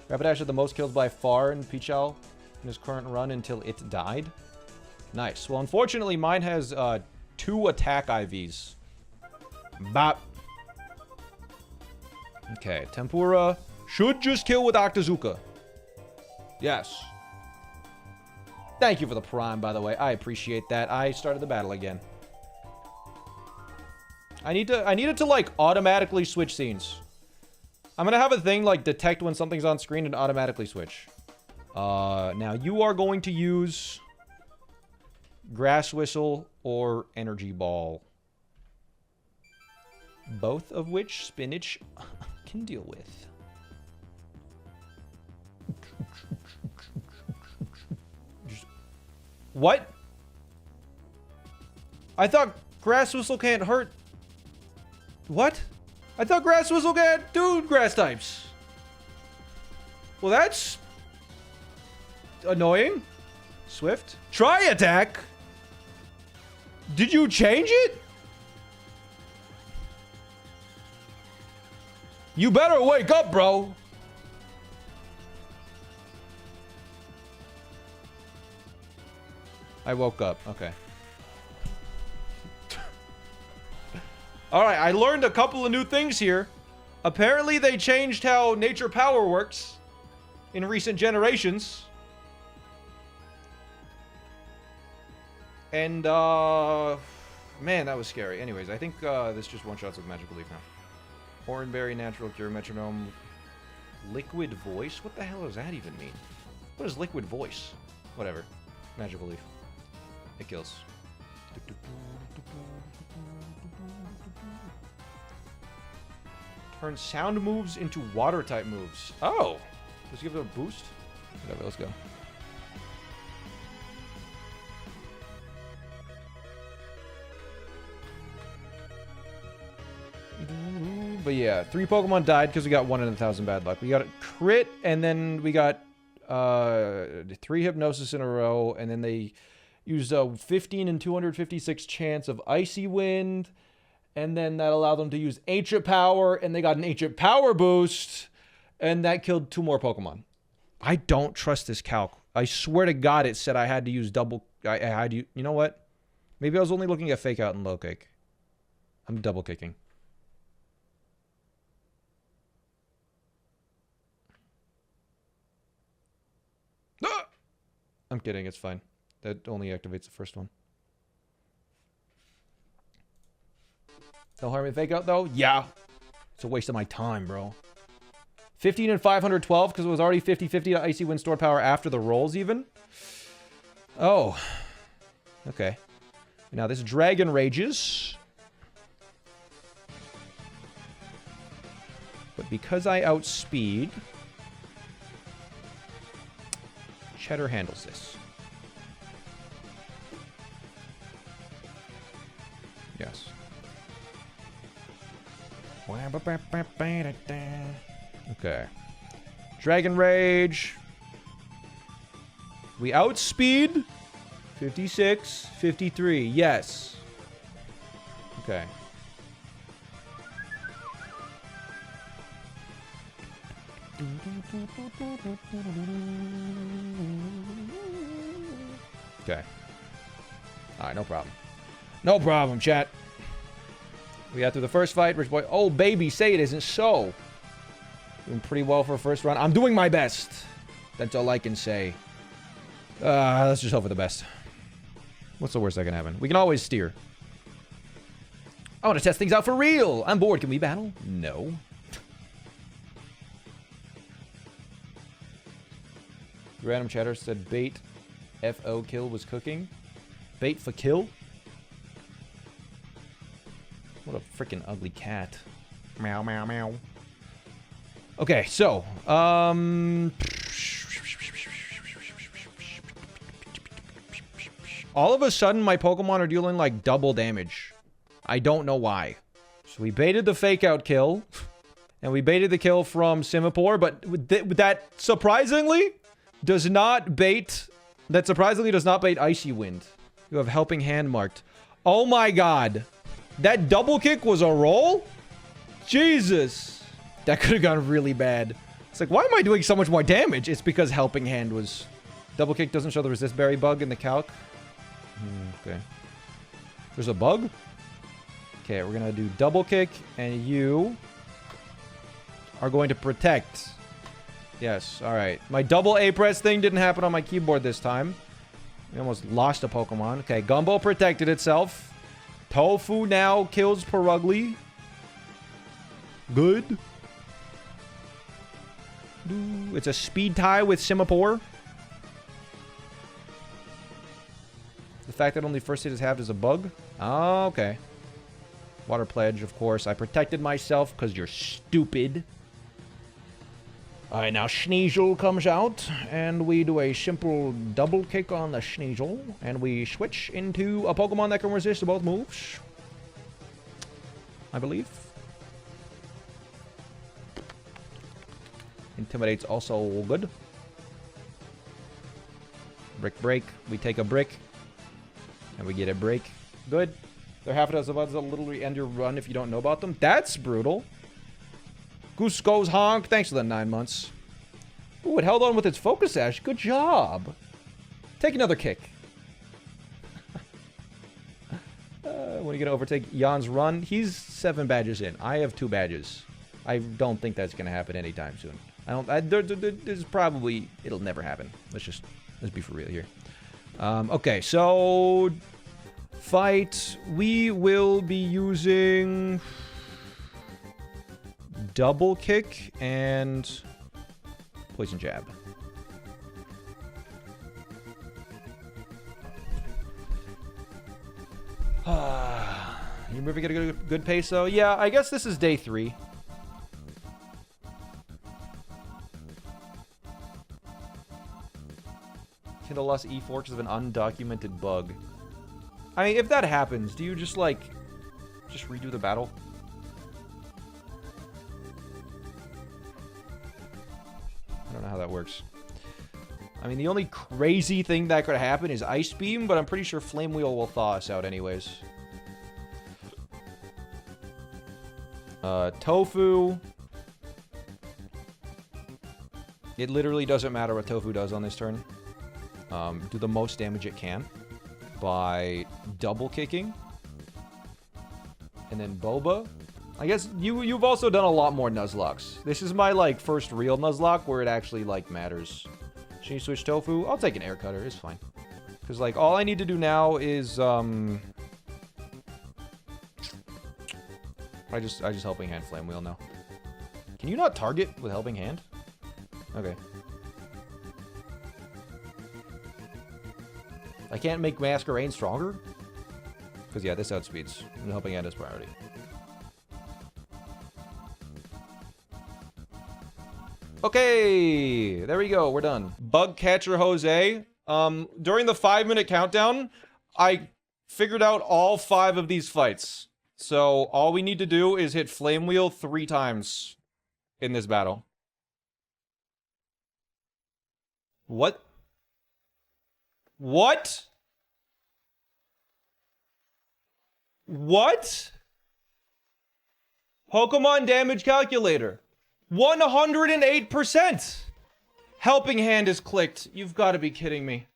Rapidash had the most kills by far in Pichal in his current run until it died. Nice. Well, unfortunately, mine has 2 attack IVs. Bop. Okay. Tempura. Should just kill with Octazooka. Yes. Thank you for the prime, by the way. I appreciate that. I started the battle again. I needed to like automatically switch scenes. I'm gonna have a thing like detect when something's on screen and automatically switch. Now you are going to use Grass Whistle or Energy Ball. Both of which Spinach can deal with. What? I thought Grass Whistle can't hurt. What? I thought Grass Whistle can't do grass types. Well, that's annoying. Swift. Try attack. Did you change it? You better wake up, bro. I woke up. Okay. Alright, I learned a couple of new things here. Apparently, they changed how nature power works in recent generations. And, man, that was scary. Anyways, I think, this just one-shots with Magical Leaf now. Hornberry, Natural Cure, Metronome, Liquid Voice? What the hell does that even mean? What is Liquid Voice? Whatever. Magical Leaf. It kills. Turn sound moves into water-type moves. Oh! Just give it a boost? Whatever, let's go. But yeah, 3 Pokemon died because we got 1 in 1,000 bad luck. We got a crit, and then we got 3 Hypnosis in a row, and then they used a 15 and 256 chance of Icy Wind, and then that allowed them to use Ancient Power, and they got an Ancient Power boost, and that killed 2 more Pokemon. I don't trust this calc. I swear to God it said I had to use double... I had to... You know what? Maybe I was only looking at Fake Out and Low Kick. I'm double kicking. Ah! I'm kidding, it's fine. That only activates the first one. No harm in Fake Out, though? Yeah. It's a waste of my time, bro. 15 and 512, because it was already 50-50 to Icy Wind Stored Power after the rolls, even. Oh. Okay. Now, this Dragon rages. But because I outspeed... Cheddar handles this. Yes. Okay. Dragon Rage. We outspeed. 56, 53. Yes. Okay. Okay. Alright, no problem. No problem, chat. We got through the first fight. Rich Boy. Oh, baby, say it isn't so. Doing pretty well for a first run. I'm doing my best. That's all I can say. Let's just hope for the best. What's the worst that can happen? We can always steer. I want to test things out for real. I'm bored. Can we battle? No. Random chatter said bait FO kill was cooking. Bait for kill? What a freaking ugly cat. Meow, meow, meow. Okay, so, all of a sudden, my Pokemon are dealing, like, double damage. I don't know why. So we baited the Fake Out kill. And we baited the kill from Simipour, but that surprisingly does not bait... That surprisingly does not bait Icy Wind. You have Helping Hand marked. Oh my god. That double kick was a roll? Jesus. That could have gone really bad. It's like, why am I doing so much more damage? It's because Helping Hand was... Double kick doesn't show the resist berry bug in the calc. Okay. There's a bug? Okay, we're gonna do double kick, and you are going to protect. Yes, alright. My double A press thing didn't happen on my keyboard this time. We almost lost a Pokemon. Okay, Gumbo protected itself. Tofu now kills Perugly. Good. It's a speed tie with Simipour. The fact that only first hit is halved is a bug? Oh, okay. Water Pledge, of course. I protected myself because you're stupid. Alright, now Sneasel comes out, and we do a simple double kick on the Sneasel, and we switch into a Pokemon that can resist both moves. I believe. Intimidate's also good. Brick break. We take a brick. And we get a break. Good. They're half a dozen bugs that'll literally end your run if you don't know about them. That's brutal. Goose goes honk. Thanks for the 9 months. Ooh, it held on with its focus sash. Good job. Take another kick. When are you going to overtake Jan's run? He's 7 badges in. I have 2 badges. I don't think that's going to happen anytime soon. There's probably... It'll never happen. Let's be for real here. Okay, so... Fight. We will be using... Double kick and... Poison jab. You're moving at a good pace, though? Yeah, I guess this is day 3. Kindle lost E4 because of an undocumented bug. I mean, if that happens, do you just, like, just redo the battle? I don't know how that works. I mean, the only crazy thing that could happen is Ice Beam, but I'm pretty sure Flame Wheel will thaw us out anyways. Tofu. It literally doesn't matter what Tofu does on this turn. Do the most damage it can by double kicking. And then Boba. I guess you've also done a lot more Nuzlocks. This is my, like, first real Nuzlocke where it actually, like, matters. Should you switch Tofu? I'll take an air cutter. It's fine. Because, like, all I need to do now is, I just Helping Hand Flame Wheel now. Can you not target with Helping Hand? Okay. I can't make Masquerade stronger? Because, yeah, this outspeeds. And Helping Hand is priority. Okay, there we go. We're done. Bug Catcher Jose. During the 5-minute countdown, I figured out all 5 of these fights. So all we need to do is hit Flame Wheel 3 times in this battle. What? What? What? Pokemon damage calculator. 108%! Helping Hand is clicked. You've got to be kidding me.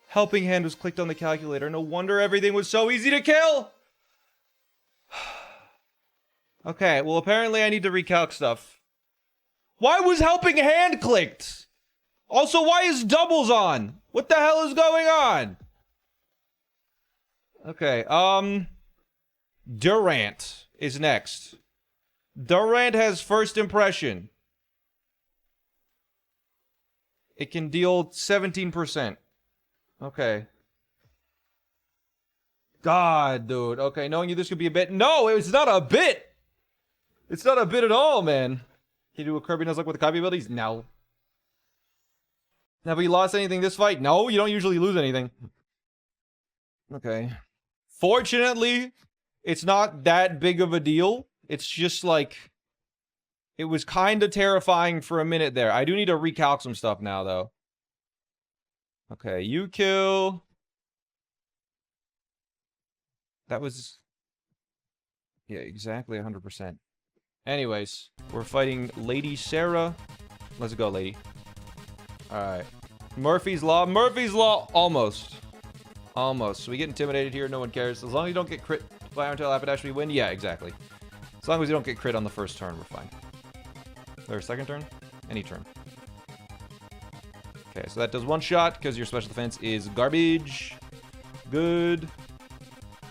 Helping Hand was clicked on the calculator. No wonder everything was so easy to kill! Okay, well apparently I need to recalc stuff. Why was Helping Hand clicked? Also, why is doubles on? What the hell is going on? Okay, Durant is next. Durant has first impression. It can deal 17%. Okay. God, dude. Okay, knowing you this could be a bit. No, it's not a bit! It's not a bit at all, man. Can you do a Kirby Nuzlocke with the copy abilities? No. Have we lost anything this fight? No, you don't usually lose anything. Okay. Fortunately, it's not that big of a deal. It's just like... It was kind of terrifying for a minute there. I do need to recalc some stuff now, though. Okay, you kill... That was... Yeah, exactly 100%. Anyways, we're fighting Lady Sarah. Let's go, lady. Alright. Murphy's Law. Murphy's Law, almost. Almost. So we get intimidated here, no one cares. As long as you don't get crit by Iron Tail Apidash, we win. Yeah, exactly. As long as you don't get crit on the first turn, we're fine. Or second turn? Any turn. Okay, so that does 1 shot, because your special defense is garbage. Good. Do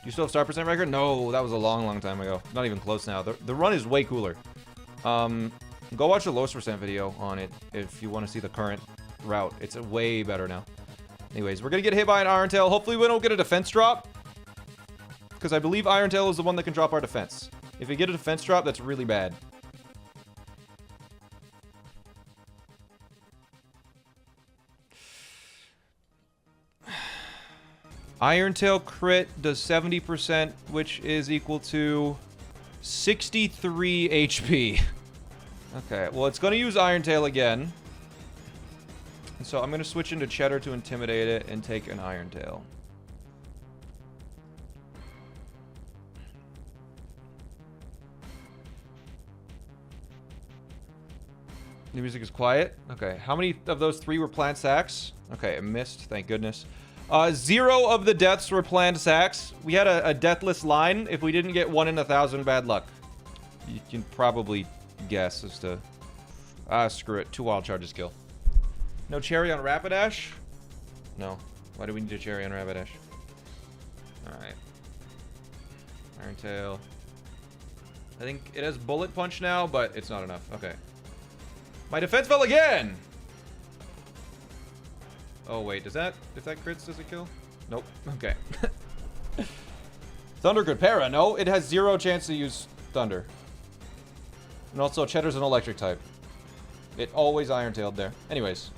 you still have star percent record? No, that was a long, long time ago. Not even close now. The run is way cooler. Go watch the lowest percent video on it if you want to see the current route. It's way better now. Anyways, we're going to get hit by an Iron Tail. Hopefully we don't get a defense drop. Because I believe Iron Tail is the one that can drop our defense. If we get a defense drop, that's really bad. Iron Tail crit does 70%, which is equal to 63 HP. Okay, well, it's going to use Iron Tail again. And so I'm going to switch into Cheddar to intimidate it and take an Iron Tail. The music is quiet. Okay, how many of those 3 were planned sacks? Okay, I missed, thank goodness. 0 of the deaths were planned sacks. We had a deathless line. If we didn't get 1 in 1,000 bad luck. You can probably guess as to... screw it. 2 wild charges kill. No cherry on Rapidash? No. Why do we need a cherry on Rapidash? Alright. Iron Tail. I think it has Bullet Punch now, but it's not enough. Okay. My defense fell again! Oh, wait. Does that... If that crits, does it kill? Nope. Okay. Thunder could para. No, it has 0 chance to use Thunder. And also, Cheddar's an electric type. It always Iron-Tailed there. Anyways.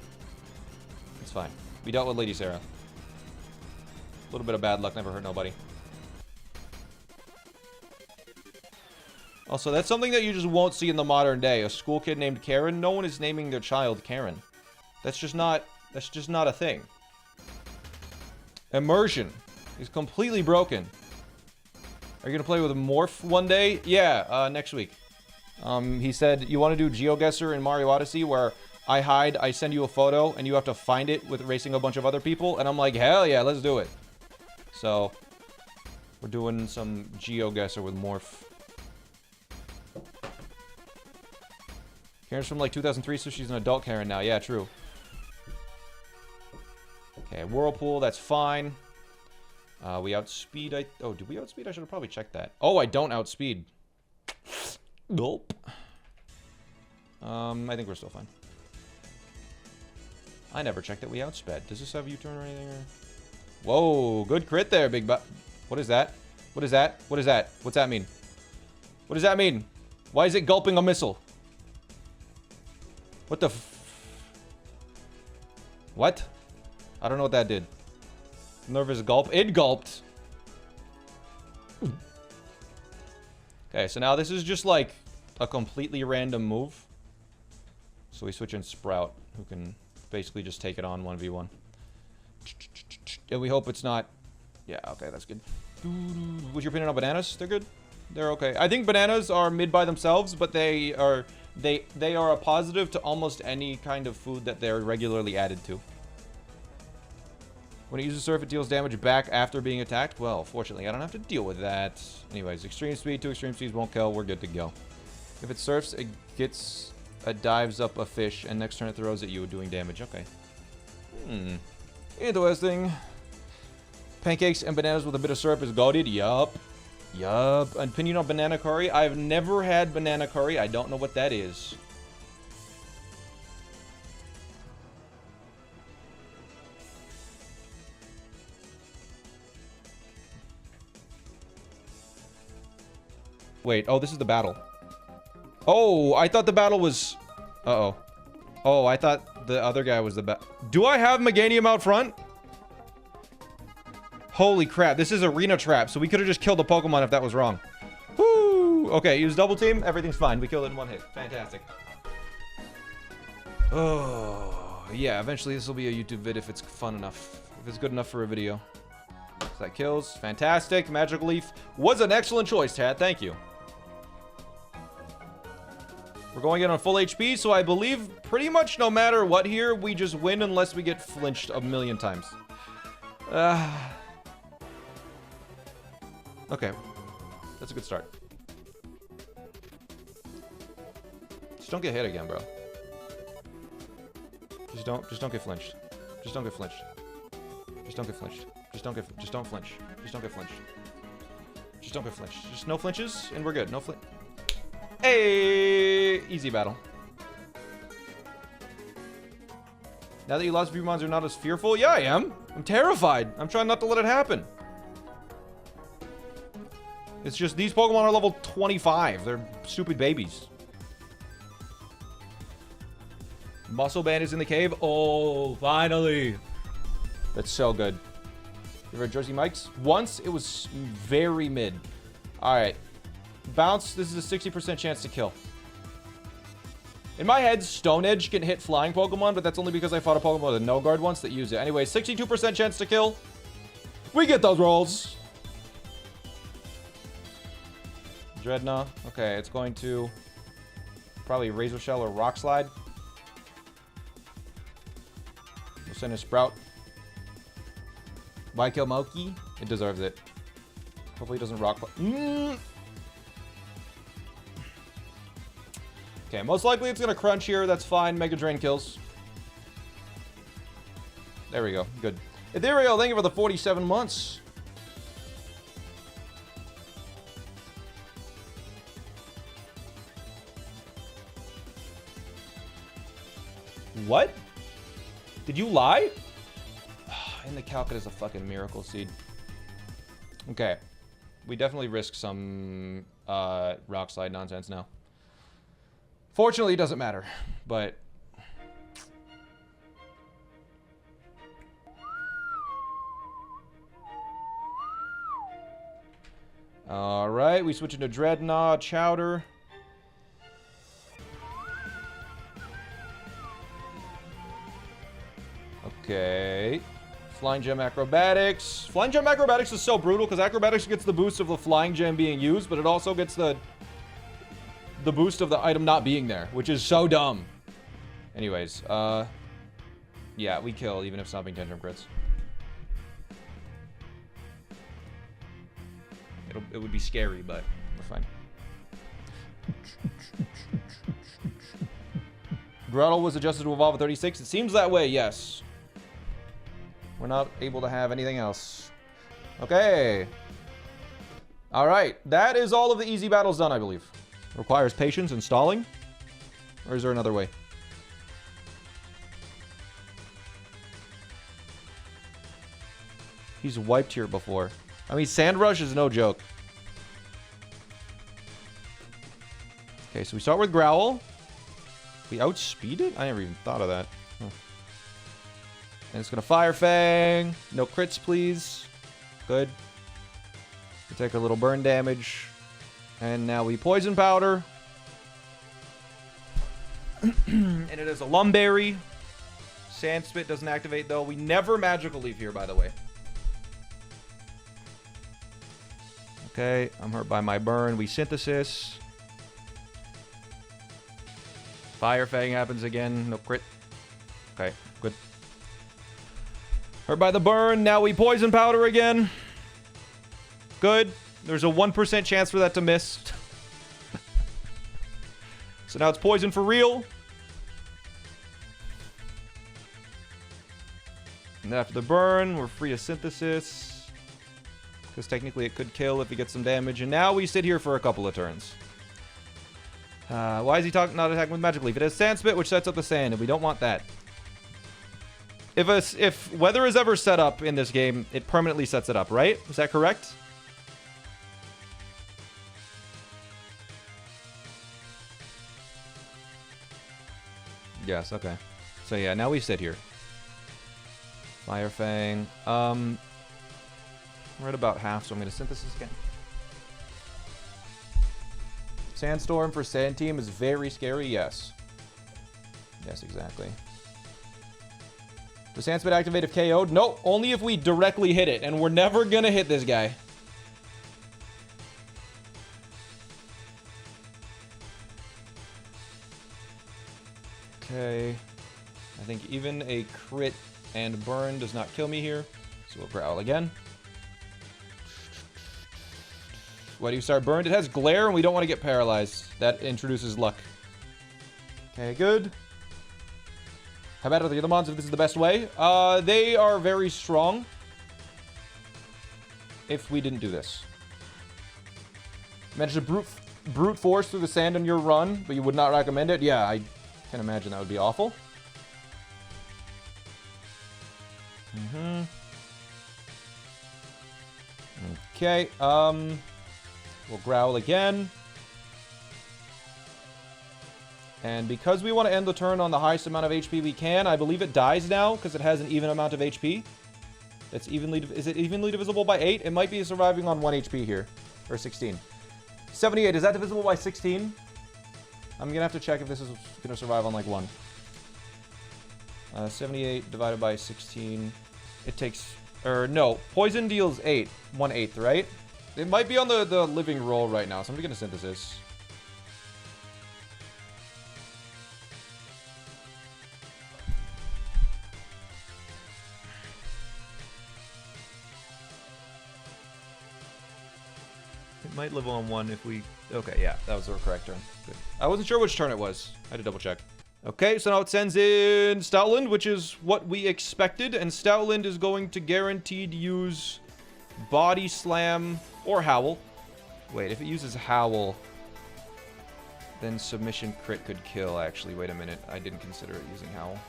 It's fine. We dealt with Lady Sarah. A little bit of bad luck never hurt nobody. Also, that's something that you just won't see in the modern day. A school kid named Karen. No one is naming their child Karen. That's just not a thing. Immersion is completely broken. Are you gonna play with a morph one day? Yeah, next week. He said, you want to do GeoGuessr in Mario Odyssey where I hide, I send you a photo, and you have to find it with racing a bunch of other people? And I'm like, hell yeah, let's do it. So, we're doing some GeoGuessr with morph. Karen's from like 2003, so she's an adult Karen now. Yeah, true. Okay, Whirlpool, that's fine. We outspeed, oh, did we outspeed? I should have probably checked that. Oh, I don't outspeed. Gulp. I think we're still fine. I never checked that we outsped. Does this have U-turn or anything? Or... Whoa, good crit there, big butt. What is that? What is that? What is that? What's that mean? What does that mean? Why is it gulping a missile? What the What? I don't know what that did. Nervous gulp. It gulped. Okay, so now this is just like a completely random move. So we switch in Sprout, who can basically just take it on 1v1. And we hope it's not... Yeah, okay, that's good. What's your opinion on bananas? They're good. They're okay. I think bananas are mid by themselves, but they are a positive to almost any kind of food that they're regularly added to. When it uses Surf, it deals damage back after being attacked. Well, fortunately, I don't have to deal with that. Anyways, extreme speed, 2 extreme speeds won't kill. We're good to go. If it surfs, it dives up a fish, and next turn it throws at you, doing damage. Okay. Interesting. Pancakes and bananas with a bit of syrup is goated. Yup. Yup. Opinion on banana curry? I've never had banana curry. I don't know what that is. Wait, oh, this is the battle. Oh, I thought the battle was... Uh-oh. Oh, I thought the other guy was the Do I have Meganium out front? Holy crap, this is Arena Trap, so we could have just killed the Pokemon if that was wrong. Woo! Okay, use double team, everything's fine. We killed it in 1 hit. Fantastic. Oh, yeah, eventually this will be a YouTube vid if it's fun enough. If it's good enough for a video. So that kills. Fantastic. Magical Leaf was an excellent choice, Tad. Thank you. We're going in on full HP, so I believe pretty much no matter what here, we just win unless we get flinched a million times. Okay. That's a good start. Just don't get hit again, bro. Just don't get flinched. Just don't get flinched. Just don't get flinched. Just don't flinch. Just don't get flinched. Just don't get flinched. Just no flinches, and we're good. No flinch. Hey! Easy battle. Now that you lost, Vmons are not as fearful? Yeah, I am. I'm terrified. I'm trying not to let it happen. It's just these Pokemon are level 25. They're stupid babies. Muscle Band is in the cave. Oh, finally. That's so good. You ever Jersey Mike's? Once, it was very mid. Alright. Bounce, this is a 60% chance to kill. In my head, Stone Edge can hit flying Pokemon, but that's only because I fought a Pokemon with a no guard once that used it. Anyway, 62% chance to kill. We get those rolls. Dreadnought. Okay, it's going to probably Razor Shell or Rock Slide. Send a Sprout. Why kill Maoki? It deserves it. Hopefully it doesn't rock. Okay, most likely it's gonna crunch here. That's fine. Mega Drain kills. There we go. Good. Ethereal, thank you for the 47 months. What? Did you lie? And the Calcutta is a fucking miracle seed. Okay. We definitely risk some rock slide nonsense now. Fortunately, it doesn't matter, but... Alright, we switch into Dreadnought, Chowder. Okay. Flying Gem Acrobatics. Flying Gem Acrobatics is so brutal because Acrobatics gets the boost of the Flying Gem being used, but it also gets the boost of the item not being there, which is so dumb. Anyways, yeah, we kill even if Stomping Tantrum crits. It would be scary, but we're fine. Grottle was adjusted to evolve at 36. It seems that way, yes. We're not able to have anything else. Okay. Alright, that is all of the easy battles done, I believe. Requires patience and stalling? Or is there another way? He's wiped here before. I mean, Sand Rush is no joke. Okay, so we start with Growl. We outspeed it? I never even thought of that. Huh. And it's gonna Fire Fang. No crits, please. Good. We take a little burn damage. And now we Poison Powder. And it is a Lumberry. Sand Spit doesn't activate, though. We never Magical Leaf here, by the way. Okay, I'm hurt by my burn. We Synthesis. Fire Fang happens again. No crit. Okay, good. Hurt by the burn. Now we Poison Powder again. Good. There's a 1% chance for that to miss. So now it's poison for real. And then after the burn, we're free of Synthesis. Because technically it could kill if he gets some damage. And now we sit here for a couple of turns. Why is he not attacking with Magic Leaf? It has Sand Spit, which sets up the sand, and we don't want that. If weather is ever set up in this game, it permanently sets it up, right? Is that correct? Yes, okay. So yeah, now we sit here. Fire Fang. We're at about half, so I'm going to Synthesis again. Sandstorm for Sand Team is very scary, yes. Yes, exactly. Does Sand Spit activate if KO'd? No, only if we directly hit it, and we're never going to hit this guy. Okay. I think even a crit and burn does not kill me here, so we'll Growl again. Why do you start burned? It has Glare, and we don't want to get paralyzed. That introduces luck. Okay, good. How bad are the other mons if this is the best way? They are very strong. If we didn't do this. Manage to brute force through the sand on your run, but you would not recommend it? Yeah, I can imagine that would be awful. Okay, we'll Growl again. And because we want to end the turn on the highest amount of HP we can, I believe it dies now because it has an even amount of HP. That's evenly... Is it evenly divisible by 8? It might be surviving on 1 HP here. Or 16. 78. Is that divisible by 16? I'm going to have to check if this is going to survive on like 1. 78 divided by 16. It takes... Or no. Poison deals 8. 1/8, right? It might be on the living roll right now, so I'm going to Synthesis. It might live on 1 if we... Okay, yeah, that was the correct turn. Good. I wasn't sure which turn it was. I had to double check. Okay, so now it sends in Stoutland, which is what we expected. And Stoutland is going to guaranteed use Body Slam or Howl. Wait, if it uses Howl, then Submission Crit could kill, actually. Wait a minute. I didn't consider it using Howl.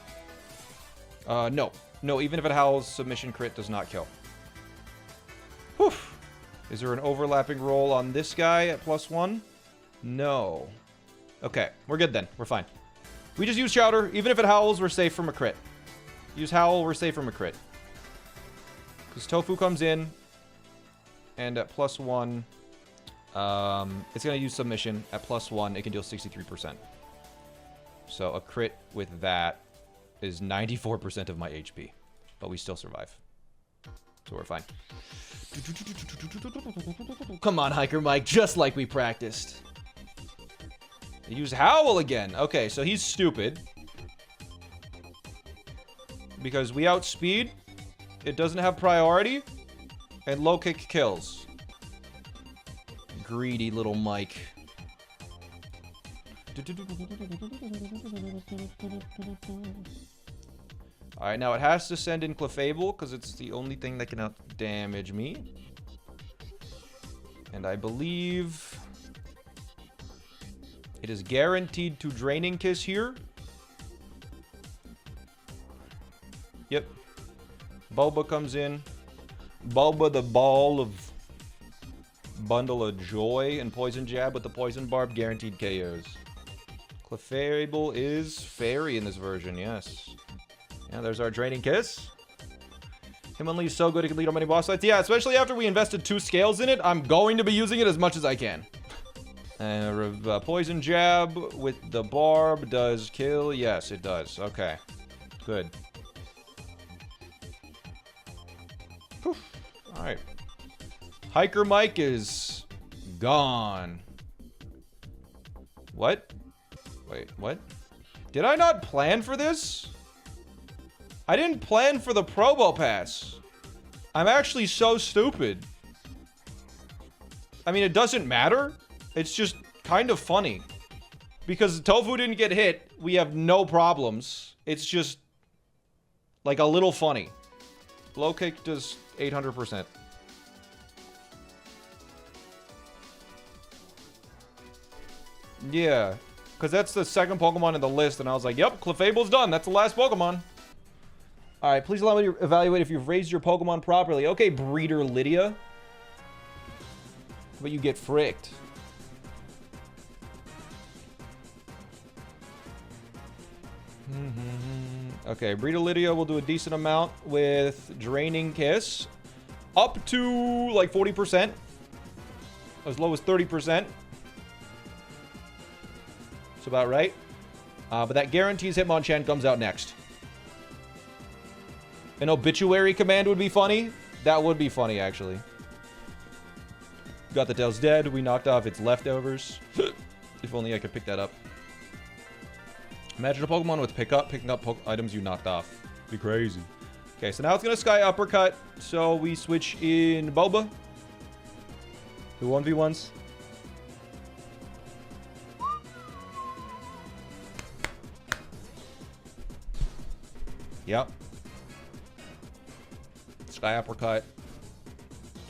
No. No, even if it Howls, Submission Crit does not kill. Whew. Is there an overlapping roll on this guy at +1? No. Okay, we're good then. We're fine. We just use Chowder. Even if it Howls, we're safe from a crit. Use Howl, we're safe from a crit. Because Tofu comes in, and at +1, it's going to use Submission. At +1, it can deal 63%. So a crit with that is 94% of my HP. But we still survive. So we're fine. Come on, Hiker Mike, just like we practiced. Use Howl again. Okay, so he's stupid. Because we outspeed. It doesn't have priority. And low kick kills. Greedy little Mike. Alright, now it has to send in Clefable because it's the only thing that can out-damage me. And I believe it is guaranteed to Draining Kiss here. Yep. Bulba comes in. Bulba, the ball of bundle of joy, and Poison Jab with the Poison Barb, guaranteed KOs. Clefable is Fairy in this version, yes. Yeah, there's our Draining Kiss. Hitmonlee is so good it can lead on many boss fights. Yeah, especially after we invested 2 scales in it, I'm going to be using it as much as I can. And Poison Jab with the Barb does kill. Yes, it does. Okay. Good. Alright. Hiker Mike is gone. What? Wait, what? Did I not plan for this? I didn't plan for the Probo Pass. I'm actually so stupid. I mean, it doesn't matter. It's just kind of funny. Because Tofu didn't get hit, we have no problems. It's just like a little funny. Low kick does 800%. Yeah, because that's the second Pokemon in the list, and I was like, yep, Clefable's done. That's the last Pokemon. Alright, please allow me to evaluate if you've raised your Pokemon properly. Okay, Breeder Lydia. But you get fricked. Okay, Breeder Lydia will do a decent amount with Draining Kiss. Up to, like, 40%. As low as 30%. That's about right. But that guarantees Hitmonchan comes out next. An Obituary command would be funny. That would be funny, actually. Got the Tail's dead. We knocked off its leftovers. If only I could pick that up. Imagine a Pokemon with picking up items you knocked off. Be crazy. Okay, so now it's going to Sky Uppercut. So we switch in Boba. The 1v1s. Yep. Sky Uppercut.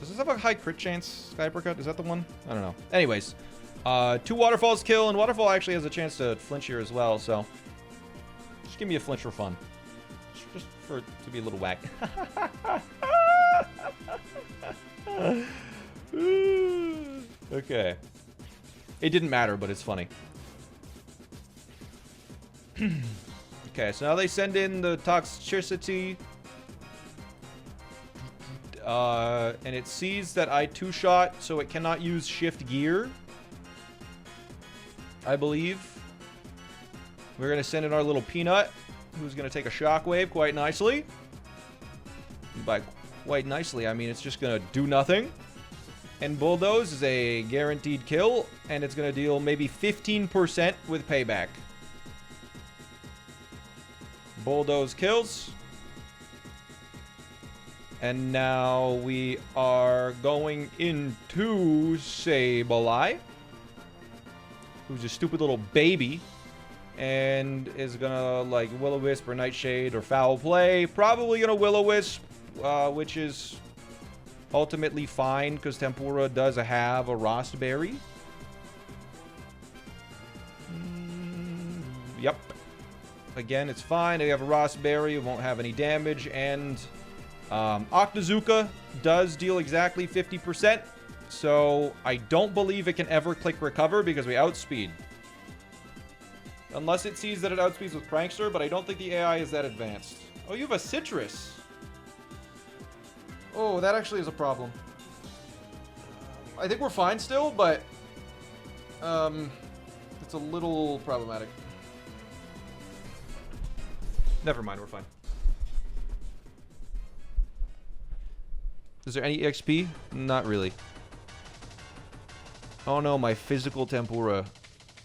Does this have a high crit chance? Sky Uppercut? Is that the one? I don't know. Anyways. 2 Waterfalls kill, and Waterfall actually has a chance to flinch here as well, so just give me a flinch for fun. Just for it to be a little whack. Okay. It didn't matter, but it's funny. Okay, so now they send in the Toxicity. And it sees that I 2-shot, so it cannot use Shift Gear. I believe. We're going to send in our little Peanut, who's going to take a Shockwave quite nicely. And by quite nicely, I mean it's just going to do nothing. And Bulldoze is a guaranteed kill, and it's going to deal maybe 15% with Payback. Bulldoze kills. And now we are going into Sableye, who's a stupid little baby, and is gonna, like, Will-O-Wisp or Nightshade or Foul Play. Probably gonna Will-O-Wisp, which is ultimately fine, because Tempura does have a Rost Berry. Yep. Again, it's fine. They have a Rost Berry. It won't have any damage, and Octazooka does deal exactly 50%, so I don't believe it can ever click recover because we outspeed. Unless it sees that it outspeeds with Prankster, but I don't think the AI is that advanced. Oh, you have a Citrus. Oh, that actually is a problem. I think we're fine still, but it's a little problematic. Never mind, we're fine. Is there any XP? Not really. Oh no, my physical Tempura.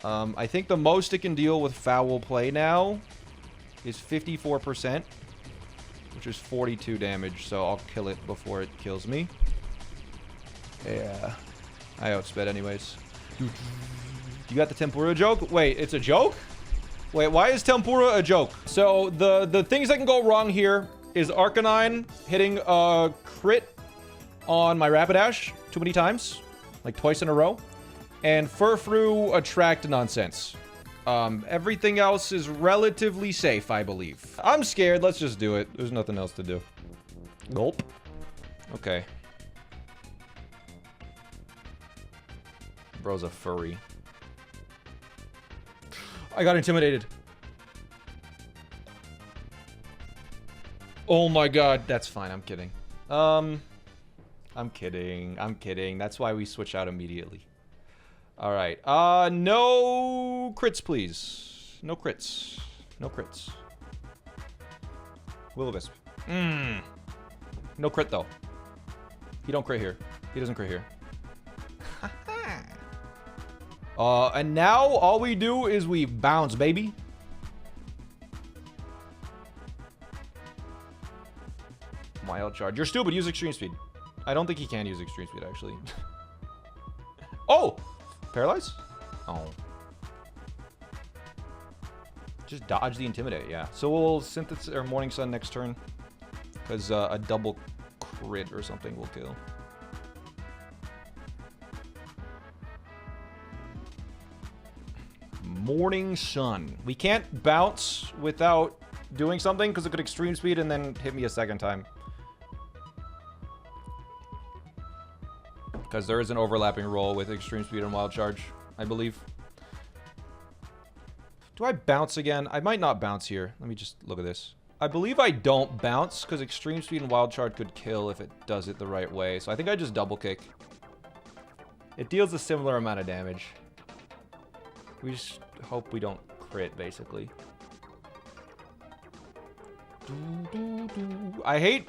I think the most it can deal with Foul Play now is 54%, which is 42 damage, so I'll kill it before it kills me. Yeah. I outsped anyways. You got the Tempura joke? Wait, it's a joke? Wait, why is Tempura a joke? So, the things that can go wrong here is Arcanine hitting a crit on my Rapidash too many times, like twice in a row, and Furfrou attract nonsense. Everything else is relatively safe, I believe. I'm scared. Let's just do it. There's nothing else to do. Gulp. Okay. Bro's a furry. I got intimidated. Oh my god. That's fine. I'm kidding. I'm kidding. I'm kidding. That's why we switch out immediately. Alright. No crits, please. No crits. No crits. Will-O-Wisp. No crit, though. He don't crit here. He doesn't crit here. And now all we do is we bounce, baby. Wild Charge. You're stupid. Use Extreme Speed. I don't think he can use Extreme Speed, actually. Oh! Paralyze? Oh. Just dodge the Intimidate, yeah. So we'll Synthesis or Morning Sun next turn. Because a double crit or something will kill. Morning Sun. We can't bounce without doing something because it could Extreme Speed and then hit me a second time. Because there is an overlapping roll with Extreme Speed and Wild Charge, I believe. Do I bounce again? I might not bounce here. Let me just look at this. I believe I don't bounce because Extreme Speed and Wild Charge could kill if it does it the right way. So I think I just double kick. It deals a similar amount of damage. We just hope we don't crit, basically. I hate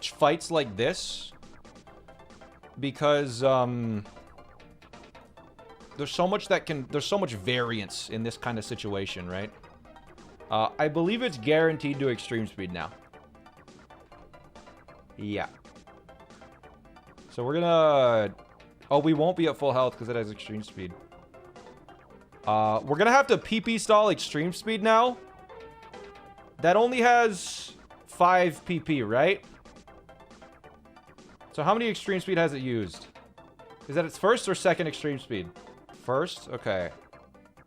fights like this because there's so much variance in this kind of situation, right? I believe it's guaranteed to Extreme Speed now. Yeah. So we're gonna... Oh, we won't be at full health because it has Extreme Speed. We're gonna have to PP stall Extreme Speed now. That only has 5 PP, right? So how many Extreme Speed has it used? Is that its first or second Extreme Speed? First? Okay.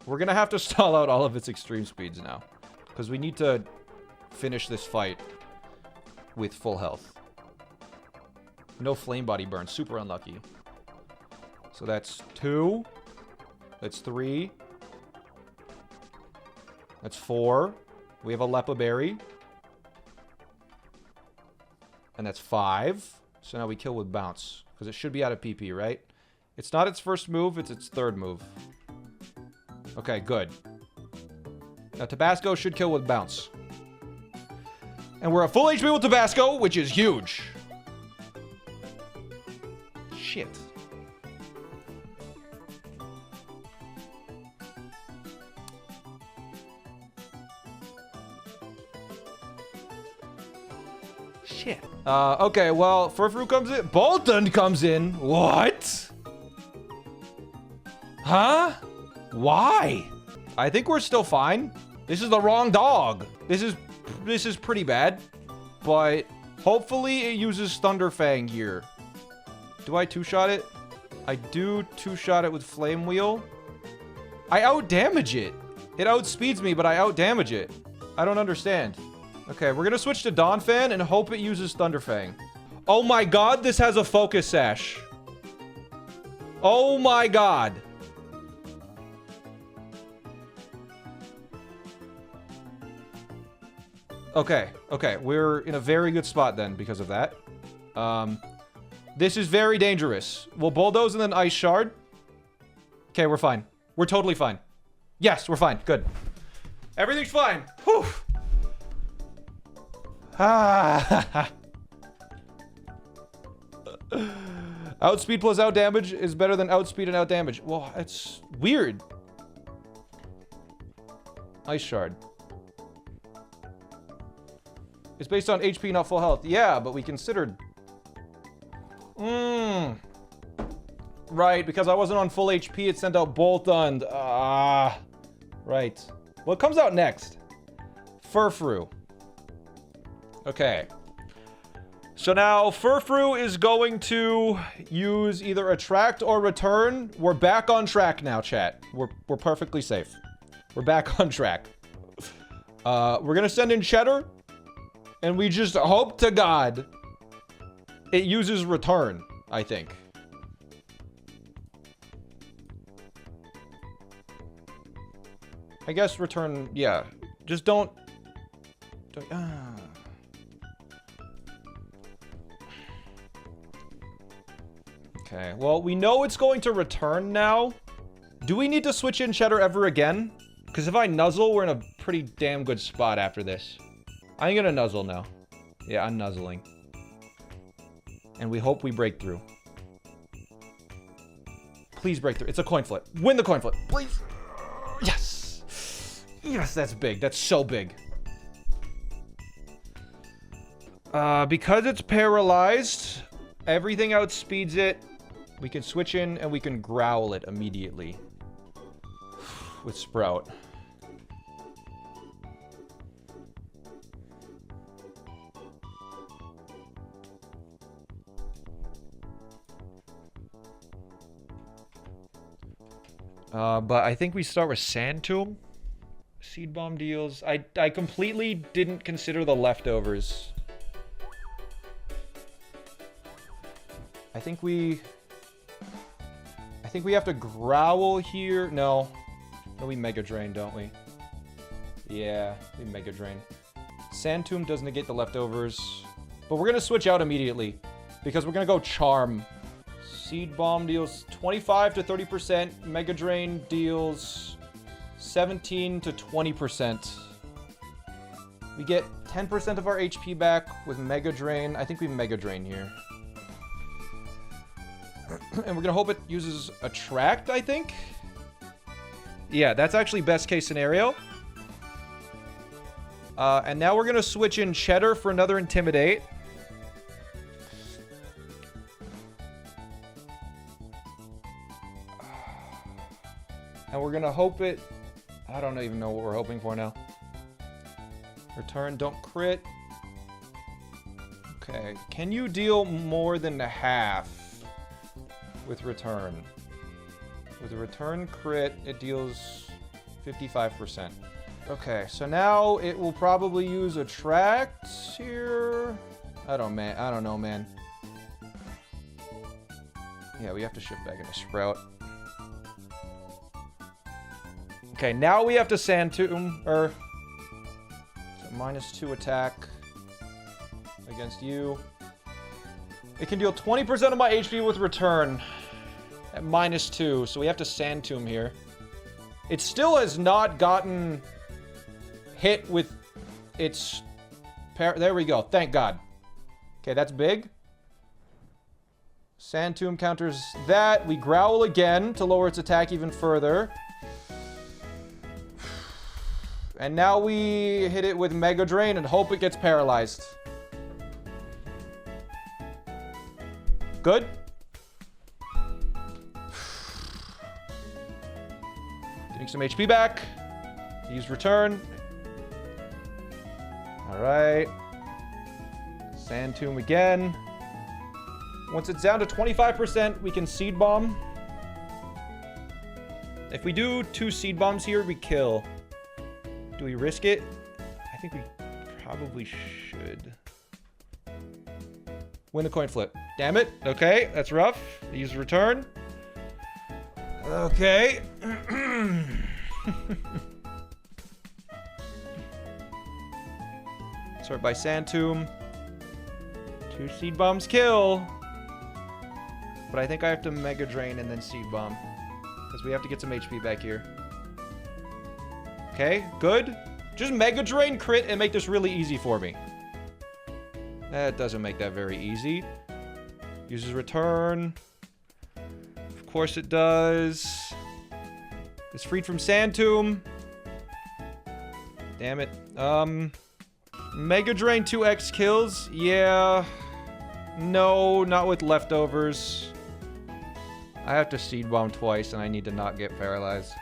We're gonna have to stall out all of its Extreme Speeds now. Because we need to finish this fight with full health. No Flame Body Burn. Super unlucky. So that's 2. That's 3. That's 4. We have a Lepa Berry. And that's 5. So now we kill with Bounce. Because it should be out of PP, right? It's not its first move, it's its third move. Okay, good. Now Tabasco should kill with Bounce. And we're at full HP with Tabasco, which is huge. Shit. Shit. Okay, well, Furfru comes in. Bolton comes in. What? Huh? Why? I think we're still fine. This is the wrong dog. This is pretty bad. But hopefully it uses Thunderfang here. Do I two-shot it? I do two-shot it with Flame Wheel. I out-damage it. It outspeeds me, but I out-damage it. I don't understand. Okay, we're gonna switch to Donphan and hope it uses Thunderfang. Oh my god, this has a Focus Sash. Oh my god. Okay, we're in a very good spot then because of that. This is very dangerous. We'll Bulldoze and then Ice Shard. Okay, we're fine. We're totally fine. Yes, we're fine. Good. Everything's fine. Whew. Outspeed plus out damage is better than outspeed and out damage. Well, it's weird. Ice Shard. It's based on HP, not full health. Yeah, but we considered... Right, because I wasn't on full HP, it sent out Boltund. Right. Well, it comes out next. Furfru. Okay. So now, Furfru is going to use either Attract or Return. We're back on track now, chat. We're perfectly safe. We're back on track. We're gonna send in Cheddar. And we just hope to God it uses Return, I think. I guess Return, yeah. Just don't Okay, well, we know it's going to Return now. Do we need to switch in Cheddar ever again? Because if I Nuzzle, we're in a pretty damn good spot after this. I'm gonna Nuzzle now. Yeah, I'm Nuzzling. And we hope we break through. Please break through. It's a coin flip. Win the coin flip, please. Yes. Yes, that's big. That's so big. Because it's paralyzed, everything outspeeds it. We can switch in and we can growl it immediately. With Sprout. But I think we start with Sand Tomb. Seed Bomb deals. I completely didn't consider the leftovers. I think we have to Growl here. No, we Mega Drain, don't we? Yeah, we Mega Drain. Sand Tomb does negate the leftovers. But we're gonna switch out immediately. Because we're gonna go Charm. Seed Bomb deals 25 to 30%. Mega Drain deals 17 to 20%. We get 10% of our HP back with Mega Drain. I think we Mega Drain here. And we're gonna hope it uses Attract, I think? Yeah, that's actually best case scenario. And now we're gonna switch in Cheddar for another Intimidate. And we're gonna hope it... I don't even know what we're hoping for now. Return, don't crit. Okay, can you deal more than half with Return? With a Return crit, it deals 55%. Okay, so now it will probably use Attract here. I don't know, man. Yeah, we have to shift back into Sprout. Okay, now we have to Sand Tomb, so -2 attack against you. It can deal 20% of my HP with Return at -2, so we have to Sand Tomb here. It still has not gotten hit with its... There we go, thank God. Okay, that's big. Sand Tomb counters that. We Growl again to lower its attack even further. And now we hit it with Mega Drain and hope it gets paralyzed. Good. Getting some HP back. Use return. All right. Sand Tomb again. Once it's down to 25%, we can Seed Bomb. If we do 2 Seed Bombs here, we kill. Do we risk it? I think we probably should. Win the coin flip. Damn it. Okay, that's rough. Use return. Okay. Start by Sand Tomb. 2 Seed Bombs kill. But I think I have to Mega Drain and then Seed Bomb. Because we have to get some HP back here. Okay, good. Just Mega Drain, crit, and make this really easy for me. That doesn't make that very easy. Uses return. Of course it does. It's freed from Sand Tomb. Damn it. Mega Drain 2x kills. Yeah. No, not with leftovers. I have to Seed Bomb twice, and I need to not get paralyzed.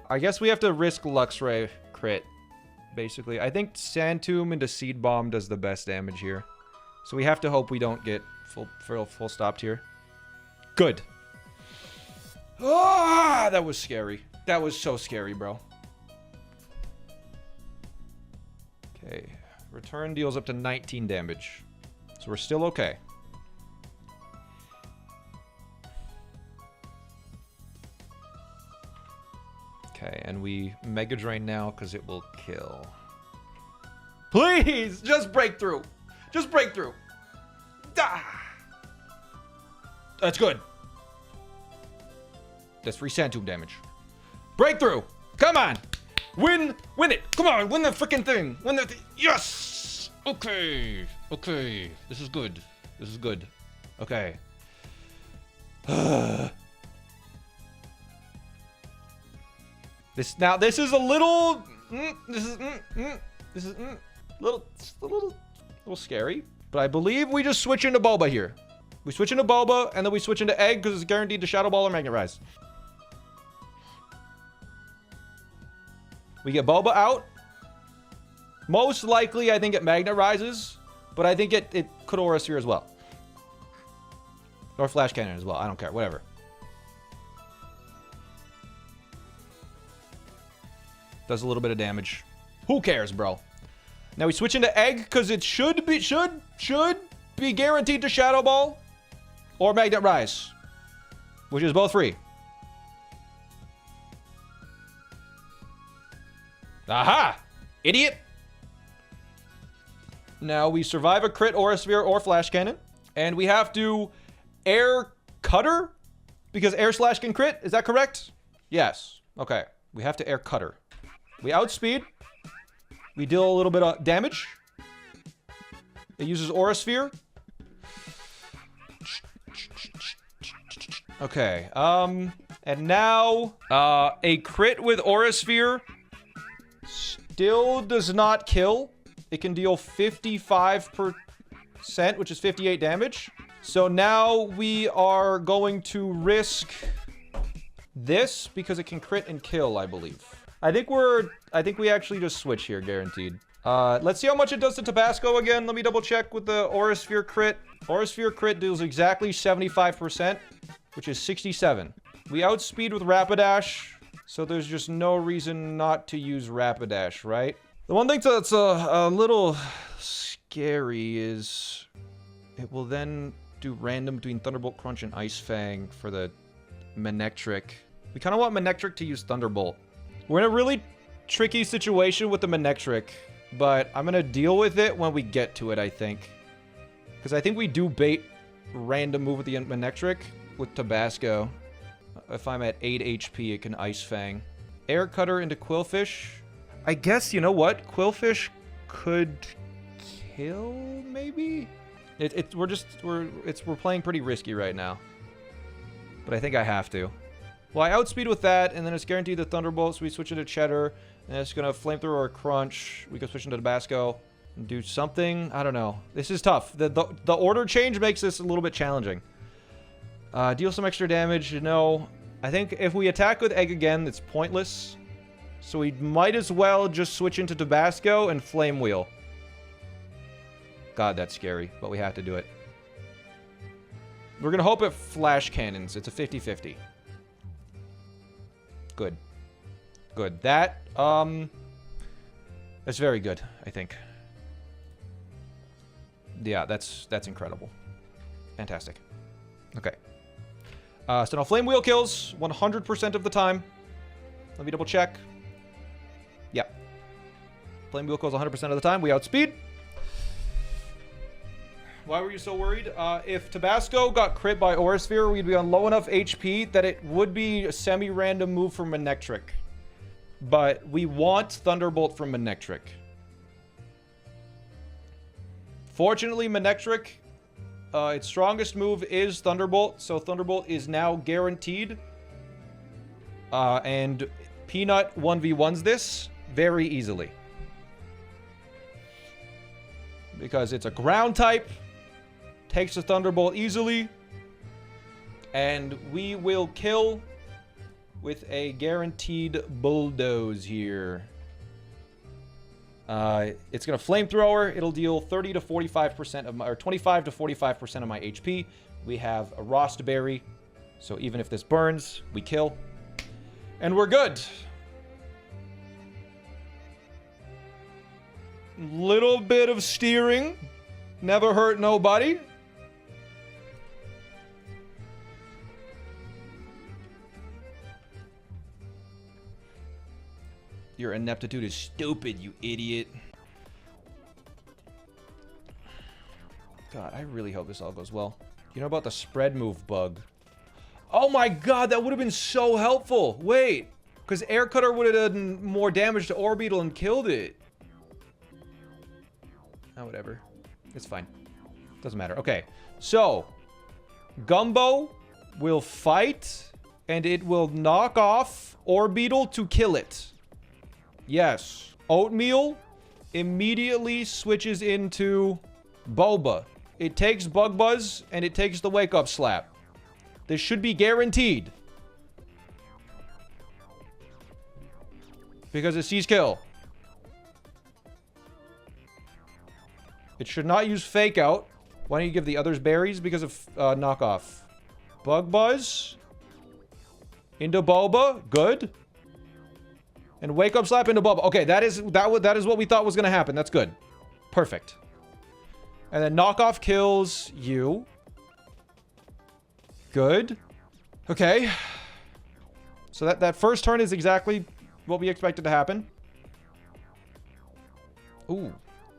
I guess we have to risk Luxray crit, basically. I think Sand Tomb into Seed Bomb does the best damage here. So we have to hope we don't get full stopped here. Good. Ah, that was scary. That was so scary, bro. Okay. Return deals up to 19 damage. So we're still okay. Okay, and we Mega Drain now because it will kill. Please! Just break through! Just break through! Ah! That's good. That's free Sand Tomb damage. Breakthrough! Come on! Win it! Come on, win the freaking thing! Win the yes! Okay. Okay. This is good. This is good. Okay. This is a little little scary, but I believe we just switch into Bulba here. We switch into Bulba and then we switch into Egg because it's guaranteed to Shadow Ball or Magnet Rise. We get Bulba out. Most likely, I think it Magnet Rises, but I think it could Aura Sphere as well. Or Flash Cannon as well. I don't care. Whatever. Does a little bit of damage. Who cares, bro? Now we switch into Egg because it should be guaranteed to Shadow Ball or Magnet Rise, which is both free. Aha! Idiot! Now we survive a crit, Aura Sphere, or Flash Cannon. And we have to Air Cutter because Air Slash can crit. Is that correct? Yes. Okay. We have to Air Cutter. We outspeed. We deal a little bit of damage. It uses Aura Sphere. Okay. And now a crit with Aura Sphere still does not kill. It can deal 55%, which is 58 damage. So now we are going to risk this because it can crit and kill, I believe. I think we actually just switch here, guaranteed. Let's see how much it does to Tabasco again. Let me double check with the Aura Sphere crit. Aura Sphere crit deals exactly 75%, which is 67. We outspeed with Rapidash, so there's just no reason not to use Rapidash, right? The one thing that's a little scary is it will then do random between Thunderbolt Crunch and Ice Fang for the Manectric. We kind of want Manectric to use Thunderbolt. We're in a really tricky situation with the Manectric, but I'm going to deal with it when we get to it, I think. Because I think we do bait random move with the Manectric with Tabasco. If I'm at 8 HP, it can Ice Fang. Air Cutter into Quillfish. I guess, you know what? Quillfish could kill, maybe? We're playing pretty risky right now. But I think I have to. Well, I outspeed with that, and then it's guaranteed the Thunderbolt, so we switch into Cheddar, and it's gonna Flamethrower or Crunch. We can switch into Tabasco and do something. I don't know. This is tough. The order change makes this a little bit challenging. Deal some extra damage. No. I think if we attack with egg again, it's pointless. So we might as well just switch into Tabasco and Flame Wheel. God, that's scary, but we have to do it. We're gonna hope it flash cannons. It's a 50-50. Good. Good. That's very good, I think. Yeah, that's incredible. Fantastic. Okay. So now Flame Wheel kills 100% of the time. Let me double check. Yep. Flame Wheel kills 100% of the time. We outspeed. Why were you so worried? If Tabasco got crit by Aura Sphere, we'd be on low enough HP that it would be a semi-random move from Manectric. But we want Thunderbolt from Manectric. Fortunately, Manectric, its strongest move is Thunderbolt, so Thunderbolt is now guaranteed. And Peanut 1v1s this very easily. Because it's a ground type, takes the Thunderbolt easily, and we will kill with a guaranteed Bulldoze here. It's gonna Flamethrower. It'll deal 30 to 45% of my, or 25 to 45% of my HP. We have a Rost Berry, so even if this burns, we kill, and we're good. Little bit of steering, never hurt nobody. Your ineptitude is stupid, you idiot. God, I really hope this all goes well. You know about the spread move bug? Oh my god, that would have been so helpful. Wait, because Air Cutter would have done more damage to Orbeetle and killed it. Oh, whatever. It's fine. Doesn't matter. Okay, so Gumbo will fight, and it will knock off Orbeetle to kill it. Yes. Oatmeal immediately switches into Boba. It takes Bug Buzz, and it takes the Wake Up Slap. This should be guaranteed. Because it sees kill. It should not use Fake Out. Why don't you give the others berries? Because of knockoff. Bug Buzz. Into Boba. Good. And Wake Up Slap into Boba. Okay, that is what we thought was going to happen. That's good. Perfect. And then knockoff kills you. Good. Okay. So that first turn is exactly what we expected to happen. Ooh.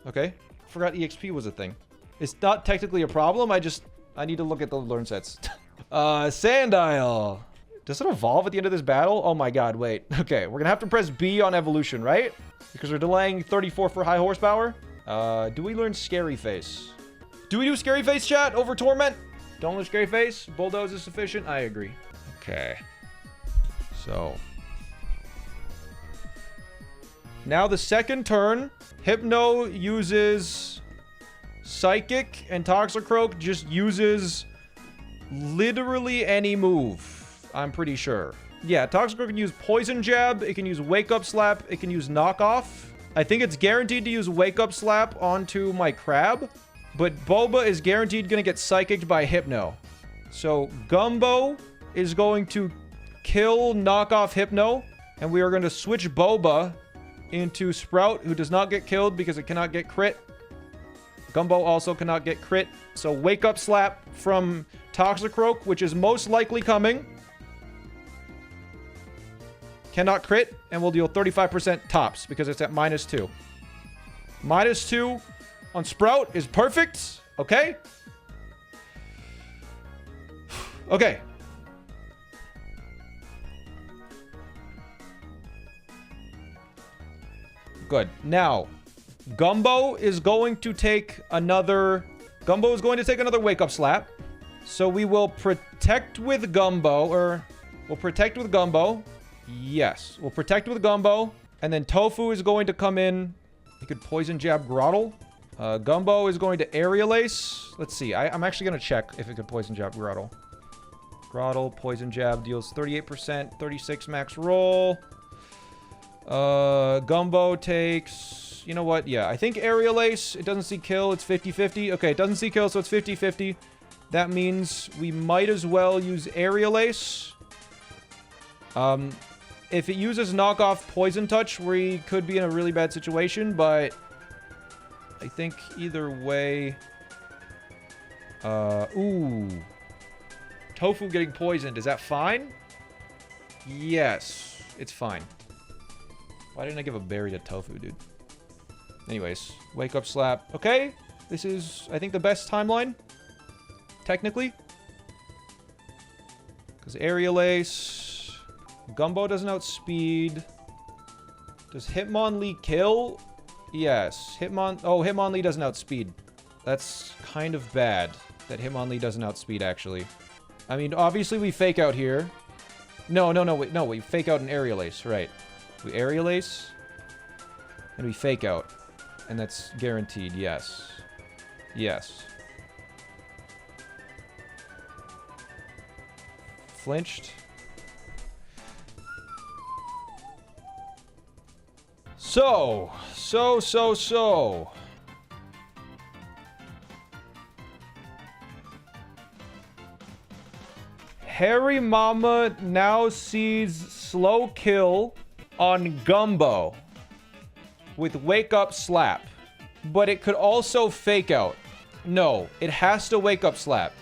Okay. Forgot EXP was a thing. It's not technically a problem. I need to look at the learn sets. Sandile. Does it evolve at the end of this battle? Oh my god, wait. Okay, we're gonna have to press B on evolution, right? Because we're delaying 34 for high horsepower. Do we learn Scary Face? Do we do Scary Face, chat, over Torment? Don't learn Scary Face? Bulldoze is sufficient? I agree. Okay. So. Now the second turn, Hypno uses Psychic, and Toxicroak just uses literally any move. I'm pretty sure. Yeah, Toxicroak can use Poison Jab, it can use Wake Up Slap, it can use Knockoff. I think it's guaranteed to use Wake Up Slap onto my Crab, but Boba is guaranteed gonna get Psychicked by Hypno. So Gumbo is going to kill Knockoff Hypno, and we are going to switch Boba into Sprout, who does not get killed because it cannot get crit. Gumbo also cannot get crit. So Wake Up Slap from Toxicroak, which is most likely coming. Cannot crit, and will deal 35% tops because it's at -2. -2 on Sprout is perfect. Okay. Okay. Good. Now, Gumbo is going to take another Wake Up Slap. So we will protect with Gumbo, or we'll protect with Gumbo. Yes, we'll protect with Gumbo. And then Tofu is going to come in. He could Poison Jab Grottle. Gumbo is going to Aerial Ace. Let's see. I'm actually going to check if it could Poison Jab Grottle. Throttle, poison jab deals 38%, 36 max roll. Gumbo takes... You know what? Yeah, I think Aerial Ace, it doesn't see kill. It's 50-50. Okay, it doesn't see kill, so it's 50-50. That means we might as well use Aerial Ace. If it uses knockoff Poison Touch, we could be in a really bad situation, but I think either way... ooh. Tofu getting poisoned, is that fine? Yes, it's fine. Why didn't I give a berry to Tofu, dude? Anyways, wake up slap. Okay, this is, I think, the best timeline. Technically. Because Aerial Ace... Gumbo doesn't outspeed. Does Hitmonlee kill? Yes. Hitmonlee doesn't outspeed. That's kind of bad that Hitmonlee doesn't outspeed, actually. I mean, obviously we fake out here. No, we fake out an Aerial Ace, right. We Aerial Ace. And we fake out. And that's guaranteed, yes. Yes. Flinched. So. Harry Mama now sees slow kill on Gumbo with wake up slap. But it could also fake out. No, it has to wake up slap.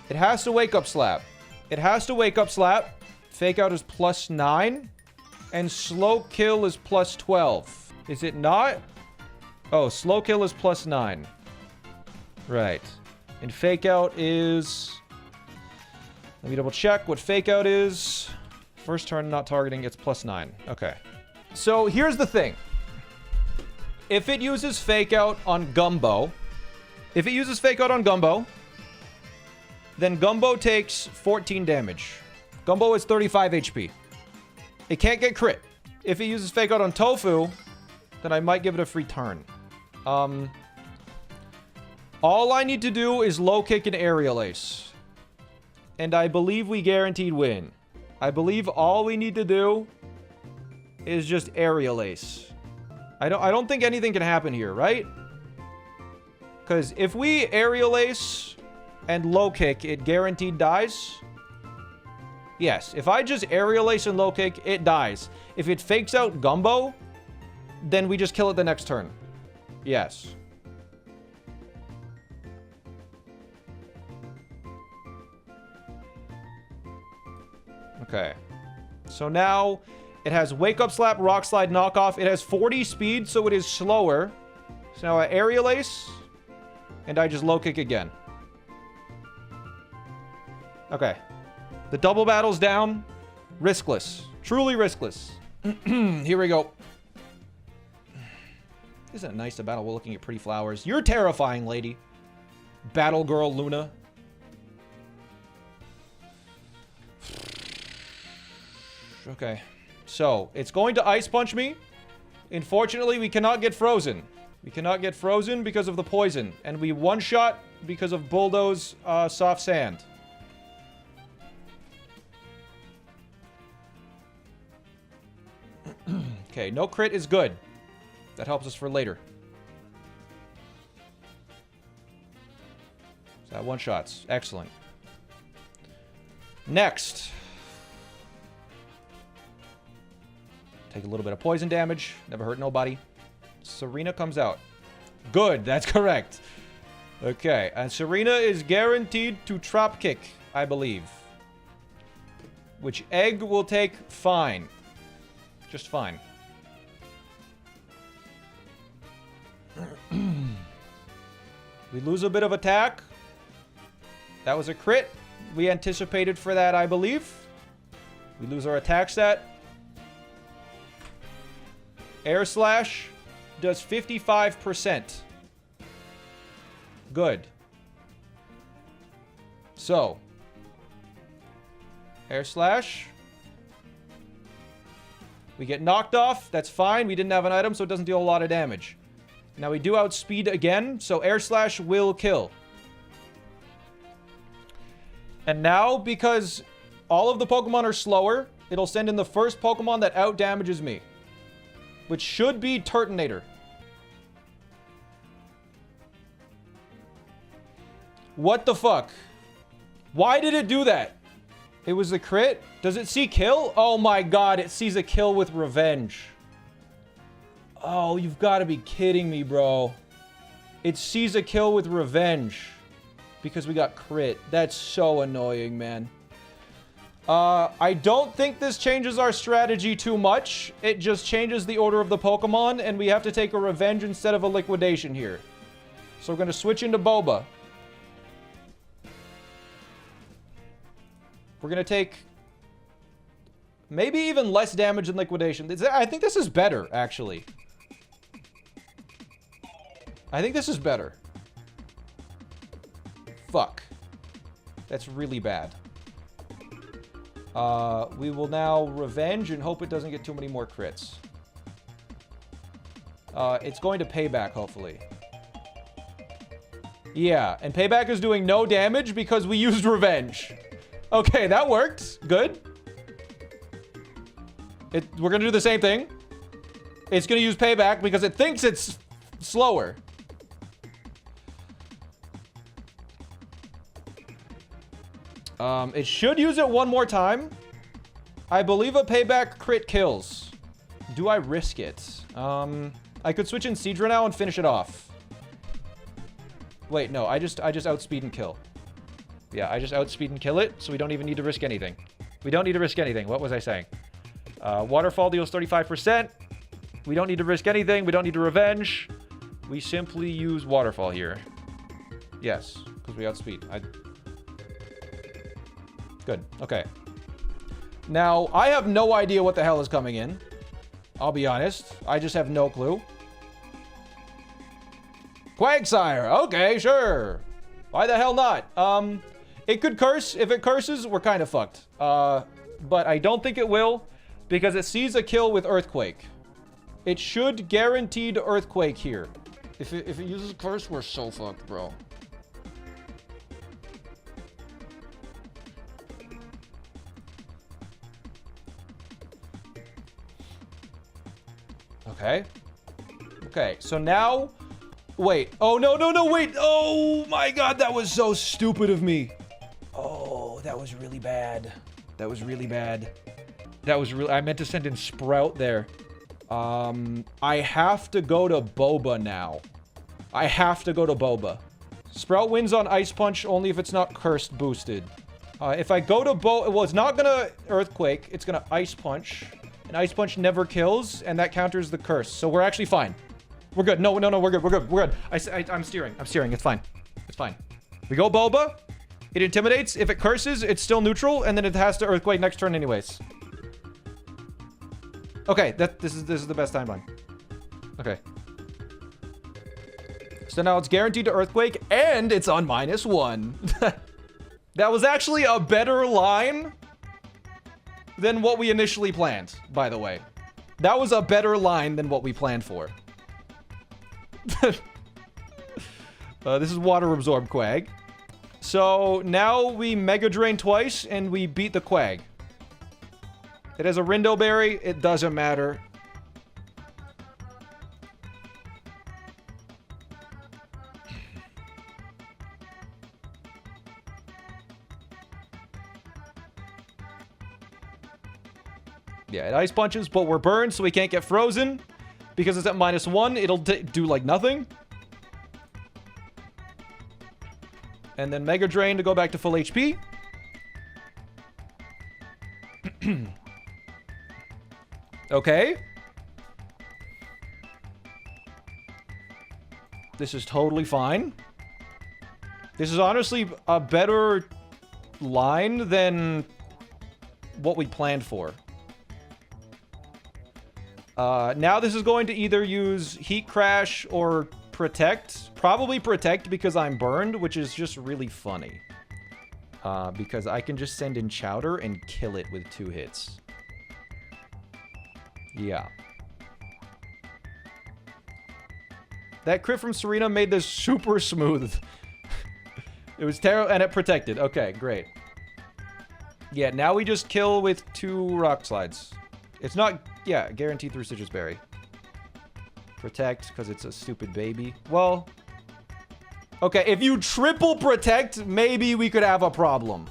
It has to wake up slap. It has to wake up slap. Fake out is +9. And slow kill is +12. Is it not? Oh, slow kill is +9. Right. And fake out is... Let me double check what fake out is. First turn not targeting, it's +9. Okay. So here's the thing. If it uses fake out on Gumbo, then Gumbo takes 14 damage. Gumbo is 35 HP. It can't get crit. If it uses fake out on Tofu, then I might give it a free turn. All I need to do is low kick an Aerial Ace. And I believe we guaranteed win. I believe all we need to do is just Aerial Ace. I don't think anything can happen here, right? Because if we Aerial Ace and low kick, it guaranteed dies. Yes, if I just Aerial Ace and low kick, it dies. If it fakes out Gumbo, then we just kill it the next turn. Yes. Okay. So now it has Wake Up Slap, Rock Slide, Knockoff. It has 40 speed, so it is slower. So now I Aerial Ace, and I just low kick again. Okay. The double battle's down. Riskless. Truly riskless. Here we go. Isn't it nice to battle while looking at pretty flowers? You're terrifying, lady. Battle Girl Luna. Okay. So, it's going to Ice Punch me. Unfortunately, we cannot get frozen. We cannot get frozen because of the poison. And we one-shot because of Bulldoze Soft Sand. Okay, no crit is good. That helps us for later. So that one-shots. Excellent. Next. Take a little bit of poison damage. Never hurt nobody. Serena comes out. Good, that's correct. Okay, and Serena is guaranteed to drop kick, I believe. Which Egg will take fine. Just fine. We lose a bit of attack. That was a crit. We anticipated for that, I believe. We lose our attack stat. Air Slash does 55%. Good. So. Air Slash. We get knocked off. That's fine. We didn't have an item, so it doesn't deal a lot of damage. Now we do outspeed again, so Air Slash will kill. And now, because all of the Pokemon are slower, it'll send in the first Pokemon that out-damages me. Which should be Turtonator. What the fuck? Why did it do that? It was a crit? Does it see kill? Oh my god, it sees a kill with revenge. Oh, you've got to be kidding me, bro. It sees a kill with revenge. Because we got crit. That's so annoying, man. I don't think this changes our strategy too much. It just changes the order of the Pokemon, and we have to take a revenge instead of a liquidation here. So we're going to switch into Boba. We're going to take maybe even less damage than liquidation. I think this is better, actually. I think this is better. Fuck. That's really bad. We will now revenge and hope it doesn't get too many more crits. It's going to payback, hopefully. Yeah, and payback is doing no damage because we used revenge. Okay, that worked. Good. We're gonna do the same thing. It's gonna use payback because it thinks it's slower. It should use it one more time. I believe a payback crit kills. Do I risk it? I could switch in Seadra now and finish it off. Wait, no, I just outspeed and kill. Yeah, I just outspeed and kill it, so we don't even need to risk anything. We don't need to risk anything. What was I saying? Waterfall deals 35%. We don't need to risk anything. We don't need to revenge. We simply use Waterfall here. Yes, because we outspeed. Good. Okay. Now, I have no idea what the hell is coming in. I'll be honest. I just have no clue. Quagsire. Okay, sure. Why the hell not? It could curse. If it curses, we're kind of fucked. But I don't think it will because it sees a kill with Earthquake. It should guaranteed Earthquake here. If it uses curse, we're so fucked, bro. Okay. Okay, so now... Wait. Oh, no, no, no, wait. Oh, my God, that was so stupid of me. Oh, that was really bad. That was really bad. That was really... I meant to send in Sprout there. I have to go to Boba now. I have to go to Boba. Sprout wins on Ice Punch only if it's not cursed boosted. If I go to Boba... Well, it's not gonna Earthquake. It's gonna Ice Punch. And Ice Punch never kills, and that counters the curse. So we're actually fine. We're good. No, no, no, we're good. We're good. We're good. I'm steering. I'm steering. It's fine. It's fine. We go Boba. It intimidates. If it curses, it's still neutral, and then it has to Earthquake next turn anyways. Okay, this is the best timeline. Okay. So now it's guaranteed to Earthquake, and it's on -1. That was actually a better line than what we initially planned, by the way. That was a better line than what we planned for. This is Water Absorb Quag. So now we Mega Drain twice, and we beat the Quag. It has a Rindo Berry. It doesn't matter. Yeah, it Ice Punches, but we're burned, so we can't get frozen. Because it's at -1, it'll do, like, nothing. And then Mega Drain to go back to full HP. Okay. This is totally fine. This is honestly a better line than what we planned for. Now this is going to either use Heat Crash or Protect. Probably Protect because I'm burned, which is just really funny. Because I can just send in Chowder and kill it with 2 hits. Yeah. That crit from Serena made this super smooth. It was terrible, and it protected. Okay, great. Yeah, now we just kill with 2 rock slides. It's not, yeah, guaranteed through Citrus Berry. Protect, because it's a stupid baby. Well, okay, if you triple protect, maybe we could have a problem.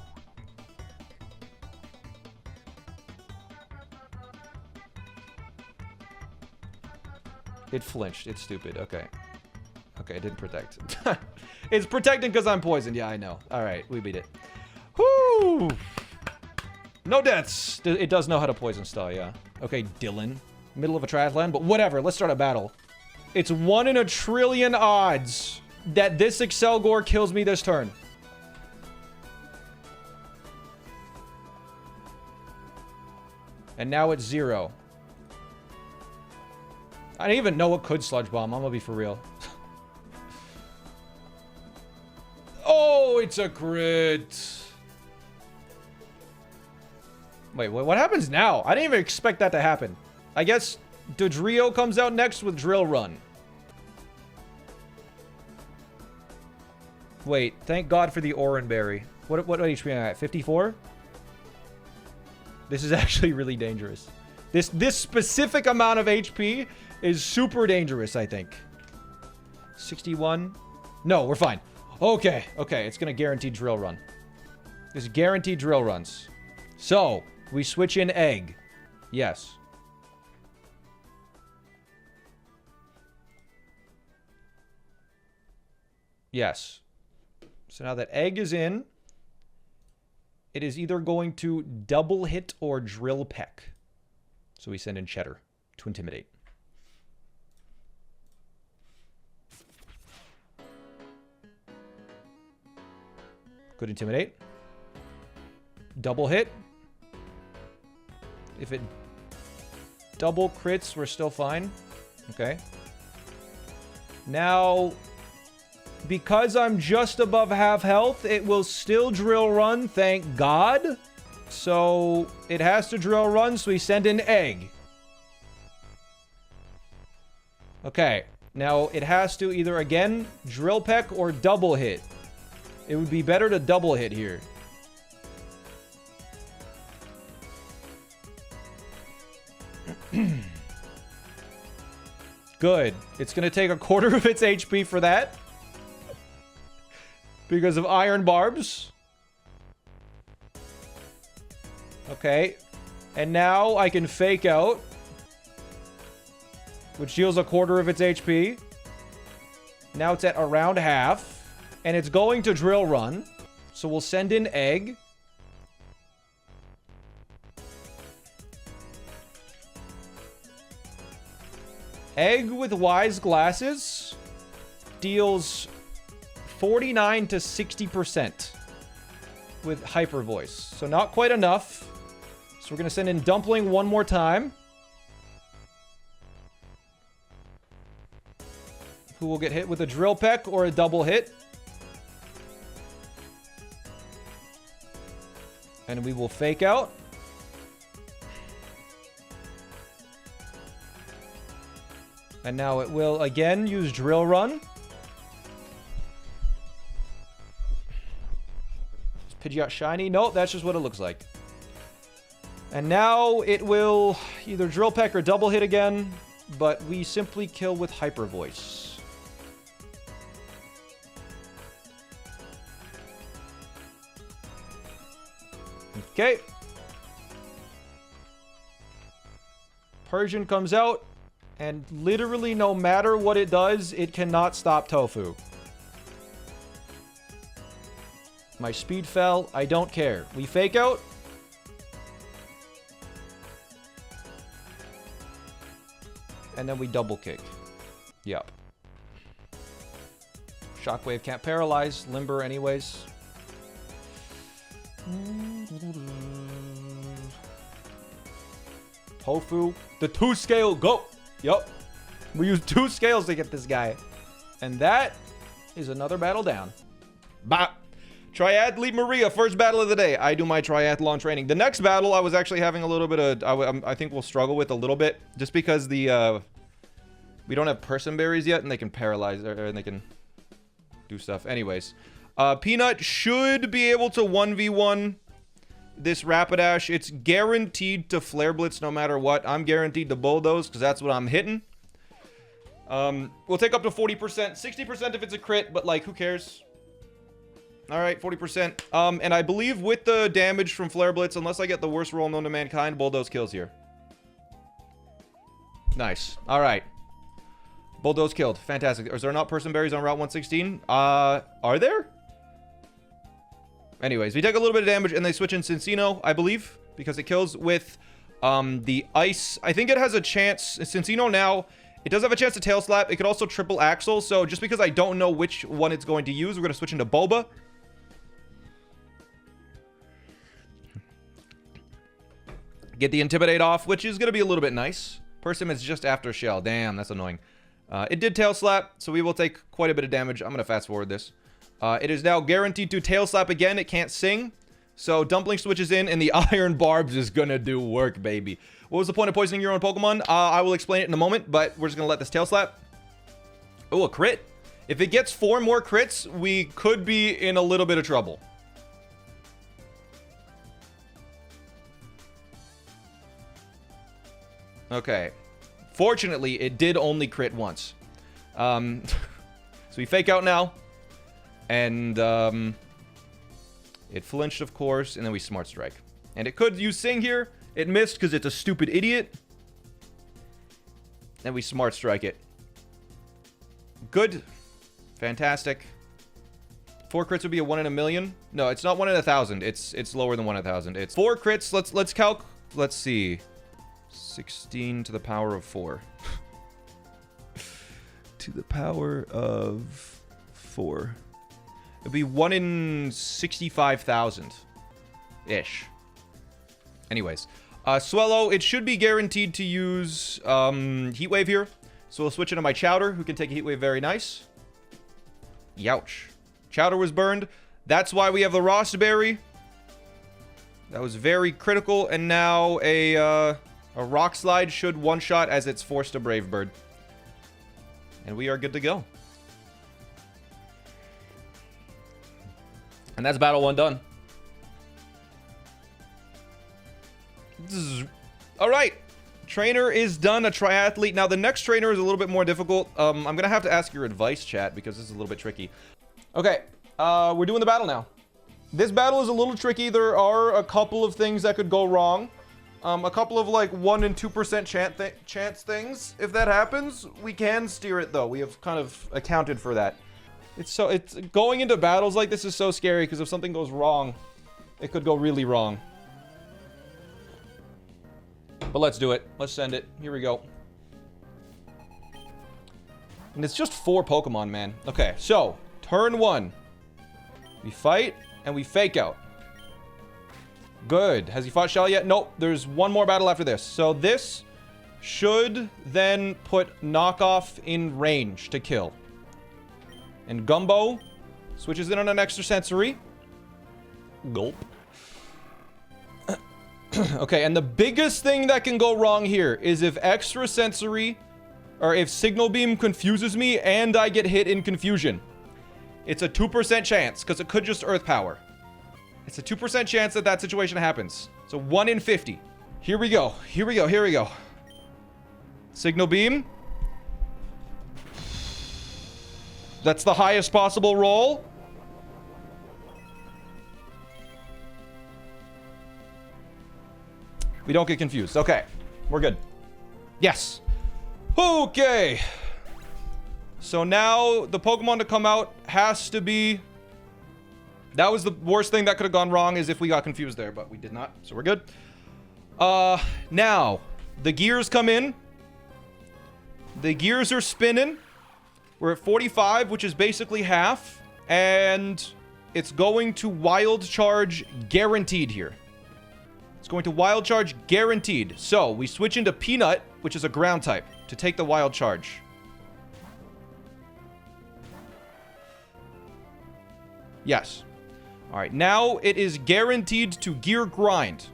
It flinched. It's stupid. Okay. Okay, it didn't protect. It's protecting because I'm poisoned. Yeah, I know. All right, we beat it. Whoo! No deaths. It does know how to poison style, yeah. Okay, Dylan. Middle of a triathlon, but whatever. Let's start a battle. It's 1 in a trillion odds that this Excelgor kills me this turn. And now it's 0. I didn't even know it could Sludge Bomb. I'm gonna be for real. Oh, it's a crit. Wait, what happens now? I didn't even expect that to happen. I guess Dodrio comes out next with Drill Run. Wait, thank God for the Oranberry. What HP am I at? 54? This is actually really dangerous. This specific amount of HP is super dangerous, I think. 61? No, we're fine. Okay, okay, it's gonna guarantee Drill Run. It's guaranteed Drill Runs. So, we switch in Egg. Yes. Yes. So now that Egg is in, it is either going to double hit or drill peck. So we send in Cheddar to intimidate. Good intimidate. Double hit. If it double crits, we're still fine. Okay. Now, because I'm just above half health, it will still drill run, thank God. So it has to drill run, so we send in Egg. Okay. Now it has to either, again, drill peck or double hit. It would be better to double hit here. Good. It's going to take a quarter of its HP for that. Because of Iron Barbs. Okay. And now I can fake out. Which heals a quarter of its HP. Now it's at around half. And it's going to drill run. So we'll send in Egg. Egg with Wise Glasses deals 49 to 60% with Hyper Voice. So not quite enough. So we're going to send in Dumpling one more time. Who will get hit with a Drill Peck or a double hit. And we will fake out. And now it will again use Drill Run. Is Pidgeot shiny? Nope, that's just what it looks like. And now it will either Drill Peck or double hit again, but we simply kill with Hyper Voice. Okay. Persian comes out, and literally no matter what it does, it cannot stop Tofu. My speed fell. I don't care. We fake out. And then we double kick. Yep. Shockwave can't paralyze. Limber anyways. Tofu. The 2 scale. Go. Yup. We use 2 scales to get this guy. And that is another battle down. Bah. Triathlete Maria, first battle of the day. I do my triathlon training. The next battle, I was actually having a little bit of... I think we'll struggle with a little bit. Just because the... we don't have person berries yet, and they can paralyze, or they can do stuff. Anyways. Peanut should be able to 1v1 this Rapidash. It's guaranteed to Flare Blitz no matter what. I'm guaranteed to bulldoze because that's what I'm hitting. We'll take up to 40%. 60% if it's a crit, but like, who cares? All right, 40%. And I believe with the damage from Flare Blitz, unless I get the worst roll known to mankind, bulldoze kills here. Nice. All right. Bulldoze killed. Fantastic. Is there not person berries on Route 116? Are there? Anyways, we take a little bit of damage and they switch in Cincino, I believe, because it kills with the ice. I think it has a chance. Cincino now, it does have a chance to tail slap. It could also triple axle. So just because I don't know which one it's going to use, we're going to switch into Boba. Get the Intimidate off, which is going to be a little bit nice. Persim is just after Shell. Damn, that's annoying. It did tail slap, so we will take quite a bit of damage. I'm going to fast forward this. It is now guaranteed to tail slap again. It can't sing. So Dumpling switches in, and the Iron Barbs is going to do work, baby. What was the point of poisoning your own Pokemon? I will explain it in a moment, but we're just going to let this tail slap. Oh, a crit. If it gets 4 more crits, we could be in a little bit of trouble. Okay. Fortunately, it did only crit once. So we fake out now. And it flinched, of course, and then we Smart Strike. And it could use Sing here. It missed because it's a stupid idiot. And we Smart Strike it. Good. Fantastic. 4 crits would be a 1 in a million. No, it's not 1 in 1,000. It's lower than 1 in 1,000. It's 4 crits. Let's calc. Let's see. 16 to the power of 4. To the power of 4. It'd be 1 in 65,000-ish. Anyways. Swellow, it should be guaranteed to use Heat Wave here. So we'll switch into my Chowder, who can take a Heat Wave very nice. Youch. Chowder was burned. That's why we have the Rostberry. That was very critical. And now a Rock Slide should one-shot as it's forced a Brave Bird. And we are good to go. And that's battle 1 done. All right. Trainer is done, a triathlete. Now, the next trainer is a little bit more difficult. I'm going to have to ask your advice, chat, because this is a little bit tricky. Okay. We're doing the battle now. This battle is a little tricky. There are a couple of things that could go wrong. A couple of like 1 and 2% chance things. If that happens, we can steer it though. We have kind of accounted for that. It's going into battles like this is so scary because if something goes wrong, it could go really wrong. But let's do it. Let's send it. Here we go. And it's just 4 Pokemon, man. Okay, so turn 1. We fight and we fake out. Good. Has he fought Shell yet? Nope. There's 1 more battle after this. So this should then put Knockoff in range to kill. And Gumbo switches in on an extra sensory. Gulp. Okay, and the biggest thing that can go wrong here is if extra sensory, or if Signal Beam confuses me and I get hit in confusion. It's a 2% chance, because it could just Earth Power. It's a 2% chance that that situation happens. So 1 in 50. Here we go. Here we go. Here we go. Signal Beam. That's the highest possible roll. We don't get confused. Okay. We're good. Yes. Okay. So now the Pokemon to come out has to be... That was the worst thing that could have gone wrong is if we got confused there, but we did not. So we're good. Now, the gears come in. The gears are spinning. We're at 45, which is basically half. And it's going to Wild Charge guaranteed here. It's going to Wild Charge guaranteed. So we switch into Peanut, which is a ground type, to take the Wild Charge. Yes. All right, now it is guaranteed to Gear Grind.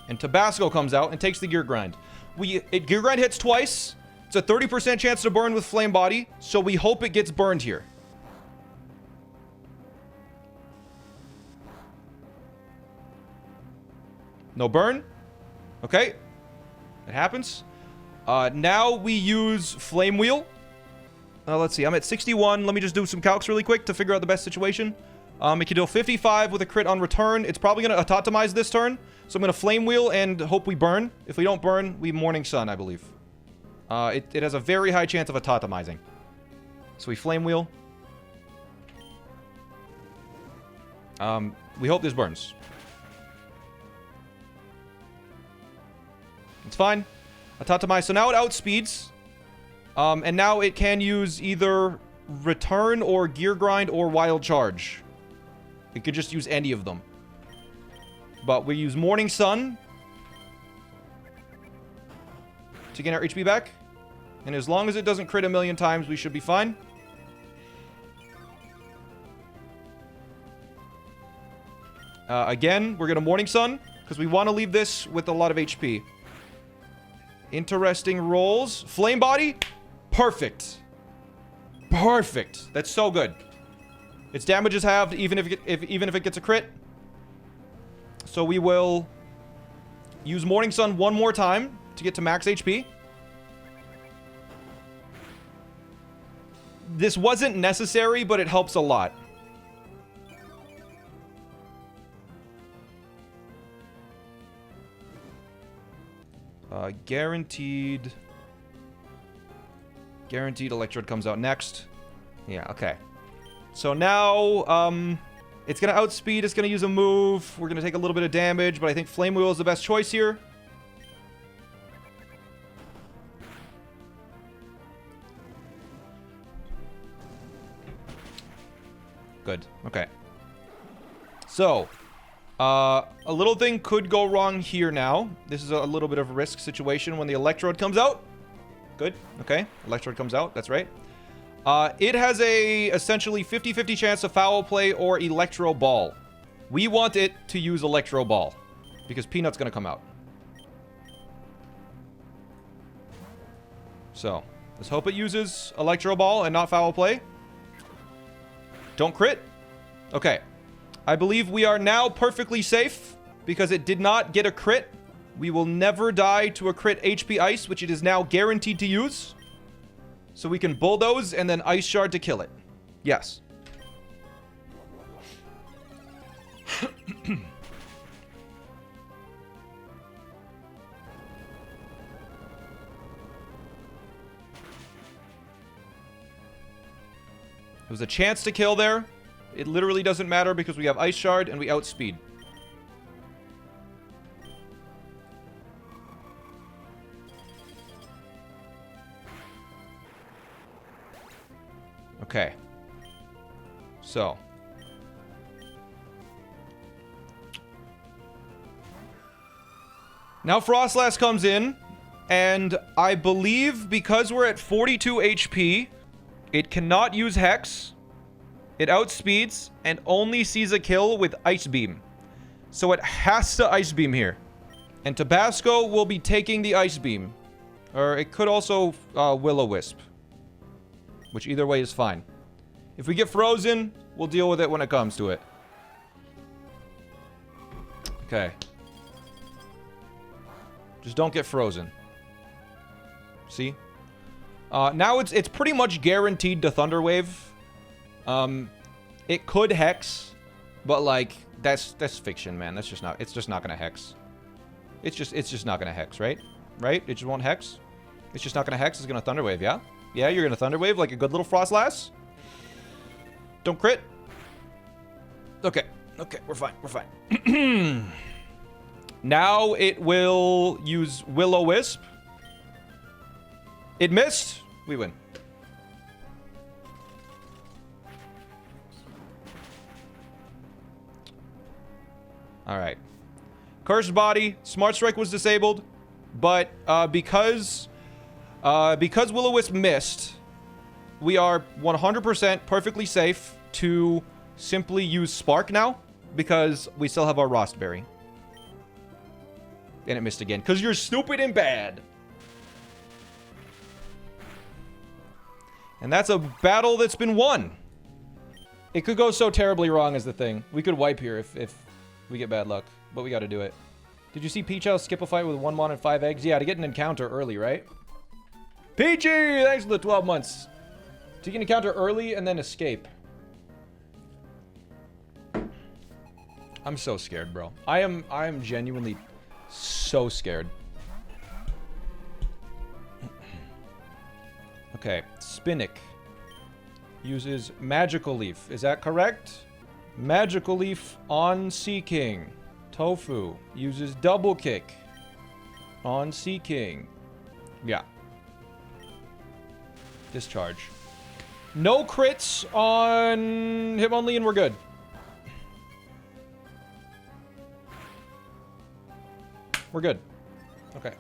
And Tabasco comes out and takes the Gear Grind. Gear Grind hits twice. It's a 30% chance to burn with Flame Body, so we hope it gets burned here. No burn. Okay. It happens. Now we use Flame Wheel. Let's see. I'm at 61. Let me just do some calcs really quick to figure out the best situation. It can deal 55 with a crit on return. It's probably going to autotomize this turn. So I'm going to Flame Wheel and hope we burn. If we don't burn, we Morning Sun, I believe. It has a very high chance of autotomizing. So we Flame Wheel. We hope this burns. It's fine. Autotomize. So now it outspeeds. And now it can use either Return or Gear Grind or Wild Charge. It could just use any of them. But we use Morning Sun to gain our HP back. And as long as it doesn't crit a million times, we should be fine. Again, we're going to Morning Sun because we want to leave this with a lot of HP. Interesting rolls. Flame Body. Perfect. Perfect. That's so good. Its damage is halved even if it gets a crit. So we will use Morning Sun one more time to get to max HP. This wasn't necessary, but it helps a lot. Guaranteed Electrode comes out next. Yeah, okay. So now, it's going to outspeed. It's going to use a move. We're going to take a little bit of damage, but I think Flame Wheel is the best choice here. Good. Okay. So, a little thing could go wrong here now. This is a little bit of a risk situation when the Electrode comes out. Good. Okay. Electrode comes out. That's right. It has a essentially 50-50 chance of foul play or Electro Ball. We want it to use Electro Ball because Peanut's going to come out. So, let's hope it uses Electro Ball and not foul play. Don't crit. Okay. I believe we are now perfectly safe because it did not get a crit. We will never die to a crit HP Ice, which it is now guaranteed to use. So we can Bulldoze and then Ice Shard to kill it. Yes. It was a chance to kill there. It literally doesn't matter because we have Ice Shard and we outspeed. Okay. So. Now Frostlass comes in, and I believe because we're at 42 HP, it cannot use Hex. It outspeeds and only sees a kill with Ice Beam. So it has to Ice Beam here. And Tabasco will be taking the Ice Beam. Or it could also Will-O-Wisp. Which either way is fine. If we get frozen, we'll deal with it when it comes to it. Okay. Just don't get frozen. See? Now it's pretty much guaranteed to Thunder Wave. It could Hex, but like that's fiction, man. That's just not. It's just not gonna Hex. It's just not gonna Hex, right? Right? It just won't Hex. It's just not gonna Hex. It's gonna Thunder Wave, yeah. Yeah, you're gonna Thunder Wave like a good little Frostlass. Don't crit. Okay. Okay, we're fine. We're fine. Now it will use Will-O-Wisp. It missed. We win. All right. Cursed Body. Smart Strike was disabled, but because Will-O-Wisp missed, we are 100% perfectly safe to simply use Spark now because we still have our Rostberry. And it missed again because you're stupid and bad. And that's a battle that's been won. It could go so terribly wrong is the thing. We could wipe here if we get bad luck, but we got to do it. Did you see Peach House skip a fight with 1 mon and 5 eggs? Yeah, to get an encounter early, right? Peachy! Thanks for the 12 months. To get an encounter early and then escape. I'm so scared, bro. I am genuinely so scared. Okay, Spinnick uses Magical Leaf. Is that correct? Magical Leaf on Sea King. Tofu uses Double Kick on Sea King. Yeah. Discharge. No crits on Hitmonlee and we're good. We're good. Okay.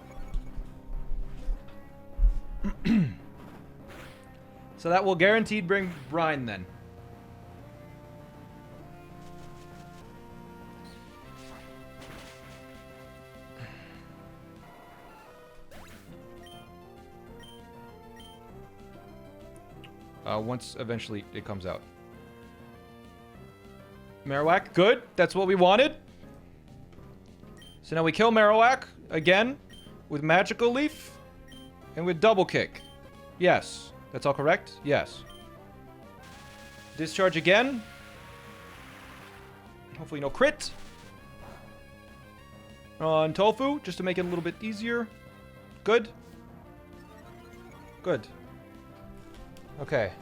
So that will guaranteed bring brine then. Once eventually it comes out. Marowak, good. That's what we wanted. So now we kill Marowak again with Magical Leaf and with Double Kick. Yes. That's all correct? Yes. Discharge again. Hopefully no crit. On Tofu, just to make it a little bit easier. Good. Good. Okay.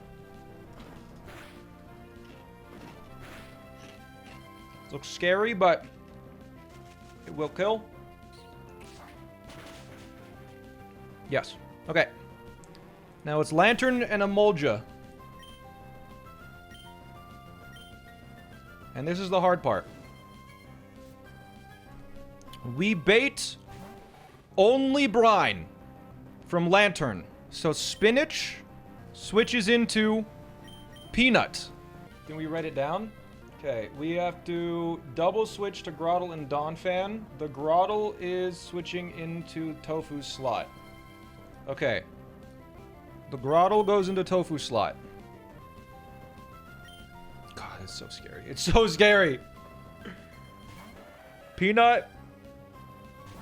Looks scary, but it will kill. Yes. Okay. Now it's Lantern and Emolga. And this is the hard part. We bait only brine from Lantern. So Spinach switches into Peanut. Can we write it down? Okay, we have to double switch to Groddle and Donphan. The Groddle is switching into Tofu's slot. Okay. The Groddle goes into Tofu slot. God, it's so scary. It's so scary. Peanut.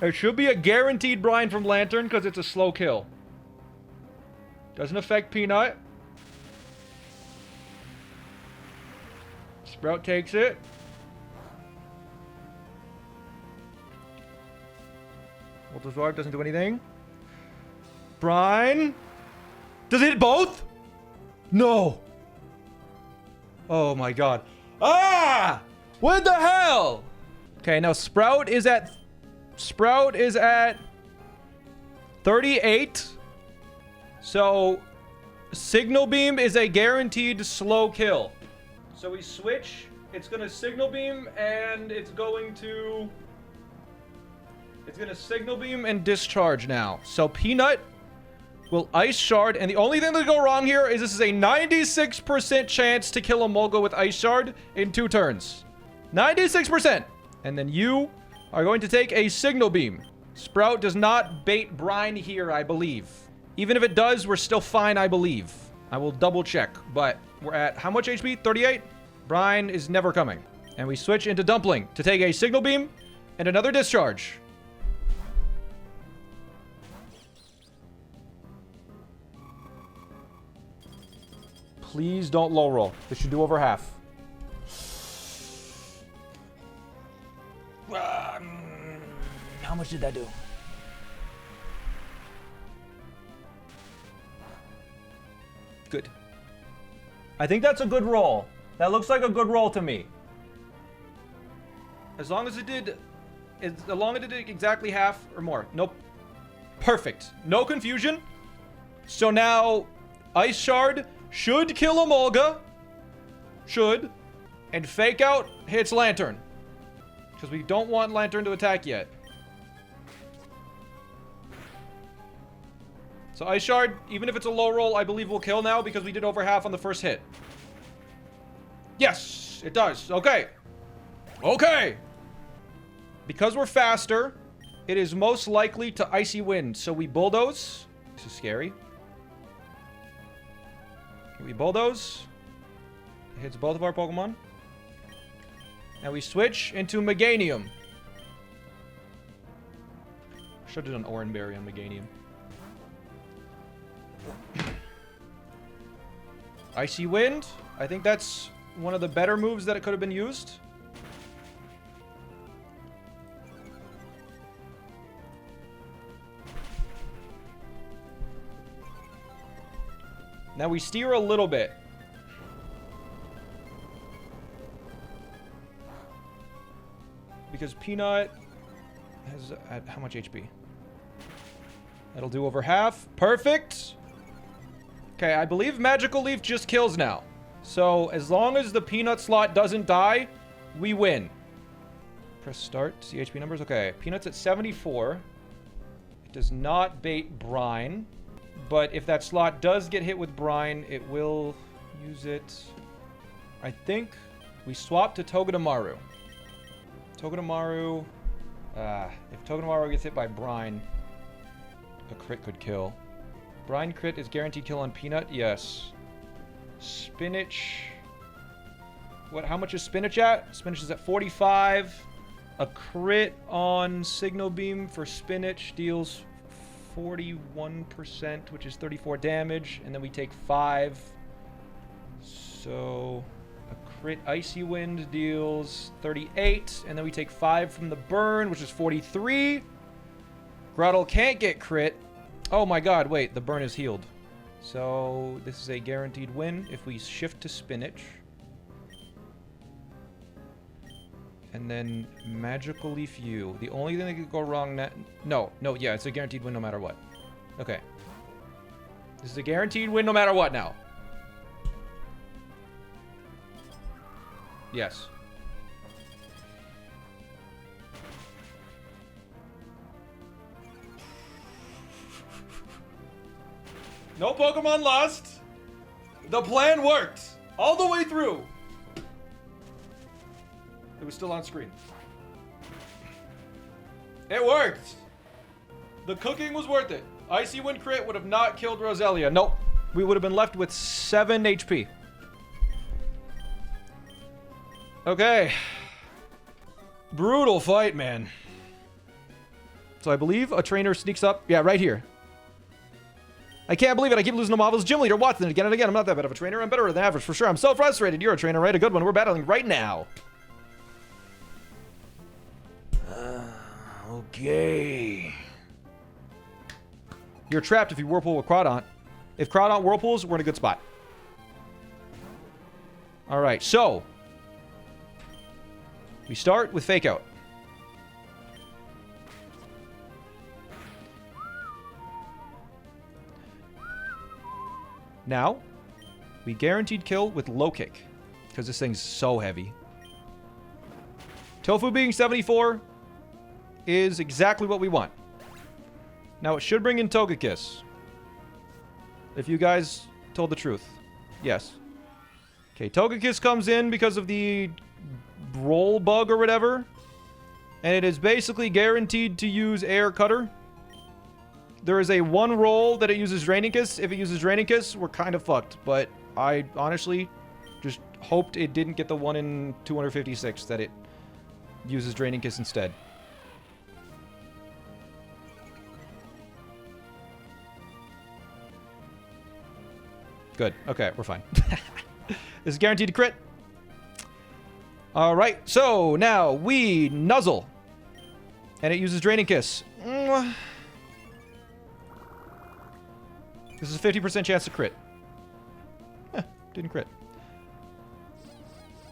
It should be a guaranteed brine from Lantern because it's a slow kill. Doesn't affect Peanut. Sprout takes it. Ultrazorb doesn't do anything. Brine. Does it hit both? No. Oh my god. Ah! What the hell? Okay, now Sprout is at 38. So Signal Beam is a guaranteed slow kill. So we switch, it's gonna Signal Beam and it's gonna Signal Beam and Discharge now. So Peanut will Ice Shard, and the only thing that go wrong here is this is a 96% chance to kill Emolga with Ice Shard in 2 turns. 96%! And then you are going to take a Signal Beam. Sprout does not bait brine here, I believe. Even if it does, we're still fine, I believe. I will double check, but we're at how much HP? 38? Brine is never coming. And we switch into Dumpling to take a Signal Beam and another Discharge. Please don't low roll. This should do over half. How much did that do? Good. I think that's a good roll. That looks like a good roll to me. As long as it did exactly half or more. Nope. Perfect. No confusion. So now Ice Shard should kill Emolga. Should. And Fake Out hits Lantern. Because we don't want Lantern to attack yet. So Ice Shard, even if it's a low roll, I believe will kill now because we did over half on the first hit. Yes, it does. Okay. Okay. Because we're faster, it is most likely to Icy Wind. So we Bulldoze. This is scary. We Bulldoze. It hits both of our Pokemon. And we switch into Meganium. Should have done Oranberry on Meganium. Icy Wind. I think that's one of the better moves that it could have been used. Now we steer a little bit. Because Peanut has how much HP? That'll do over half. Perfect. Okay, I believe Magical Leaf just kills now. So as long as the Peanut slot doesn't die, we win. Press start. See HP numbers. Okay, Peanut's at 74. It does not bait Brine. But if that slot does get hit with Brine, it will use it. I think we swap to Togedemaru. Togedemaru. If Togedemaru gets hit by Brine, a crit could kill. Brine crit is guaranteed kill on Peanut? Yes. Spinach. What? How much is Spinach at? Spinach is at 45. A crit on Signal Beam for Spinach deals 41%, which is 34 damage. And then we take 5. So a crit Icy Wind deals 38. And then we take 5 from the burn, which is 43. Grottle can't get crit. Oh my god, wait, the burn is healed. So this is a guaranteed win if we shift to Spinach. And then Magical Leaf U. The only thing that could go wrong now... No, yeah, it's a guaranteed win no matter what. Okay. This is a guaranteed win no matter what now. Yes. No Pokemon lost. The plan worked. All the way through. It was still on screen. It worked. The cooking was worth it. Icy Wind crit would have not killed Roselia. Nope. We would have been left with 7 HP. Okay. Brutal fight, man. So I believe a trainer sneaks up. Yeah, right here. I can't believe it. I keep losing to Marvel's gym leader, Watson, again and again. I'm not that bad of a trainer. I'm better than average, for sure. I'm so frustrated. You're a trainer, right? A good one. We're battling right now. Okay. You're trapped if you Whirlpool with Crawdaunt. If Crawdaunt Whirlpools, we're in a good spot. Alright, so. We start with Fake Out. Now, we guaranteed kill with Low Kick. Because this thing's so heavy. Tofu being 74 is exactly what we want. Now, it should bring in Togekiss. If you guys told the truth. Yes. Okay, Togekiss comes in because of the roll bug or whatever. And it is basically guaranteed to use Air Cutter. There is a 1 roll that it uses Draining Kiss. If it uses Draining Kiss, we're kind of fucked. But I honestly just hoped it didn't get the 1 in 256 that it uses Draining Kiss instead. Good. Okay, we're fine. This is guaranteed to crit. Alright, so now we Nuzzle. And it uses Draining Kiss. This is a 50% chance to crit. Didn't crit.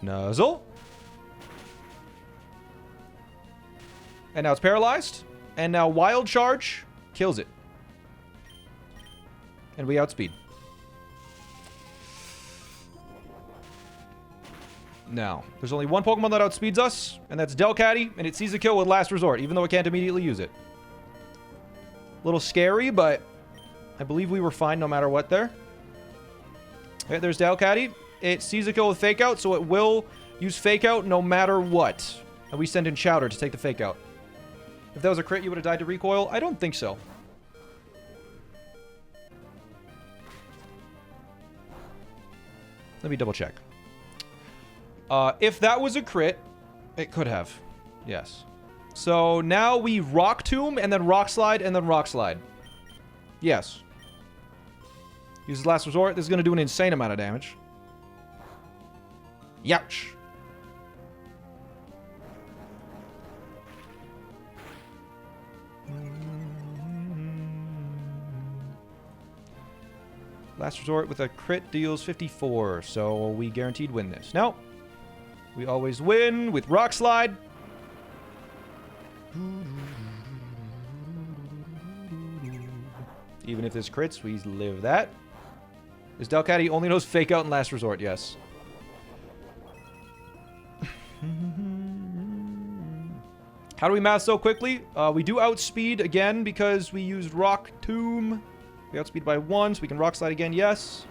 Nuzzle. And now it's paralyzed. And now Wild Charge kills it. And we outspeed. Now, there's only one Pokemon that outspeeds us, and that's Delcatty, and it sees a kill with Last Resort, even though it can't immediately use it. A little scary, but I believe we were fine no matter what there. Okay, there's Delcatty. It sees a kill with Fake Out, so it will use Fake Out no matter what. And we send in Chowder to take the Fake Out. If that was a crit, you would have died to Recoil? I don't think so. Let me double check. If that was a crit, it could have. Yes. So now we Rock Tomb and then Rock Slide and then Rock Slide. Yes. Use Last Resort. This is going to do an insane amount of damage. Youch. Last Resort with a crit deals 54, so we guaranteed win this. No. We always win with Rock Slide. Even if this crits, we live that. This Delcatty only knows Fake Out and Last Resort, yes. How do we math so quickly? We do outspeed again because we used Rock Tomb. We outspeed by 1, so we can Rock Slide again, yes.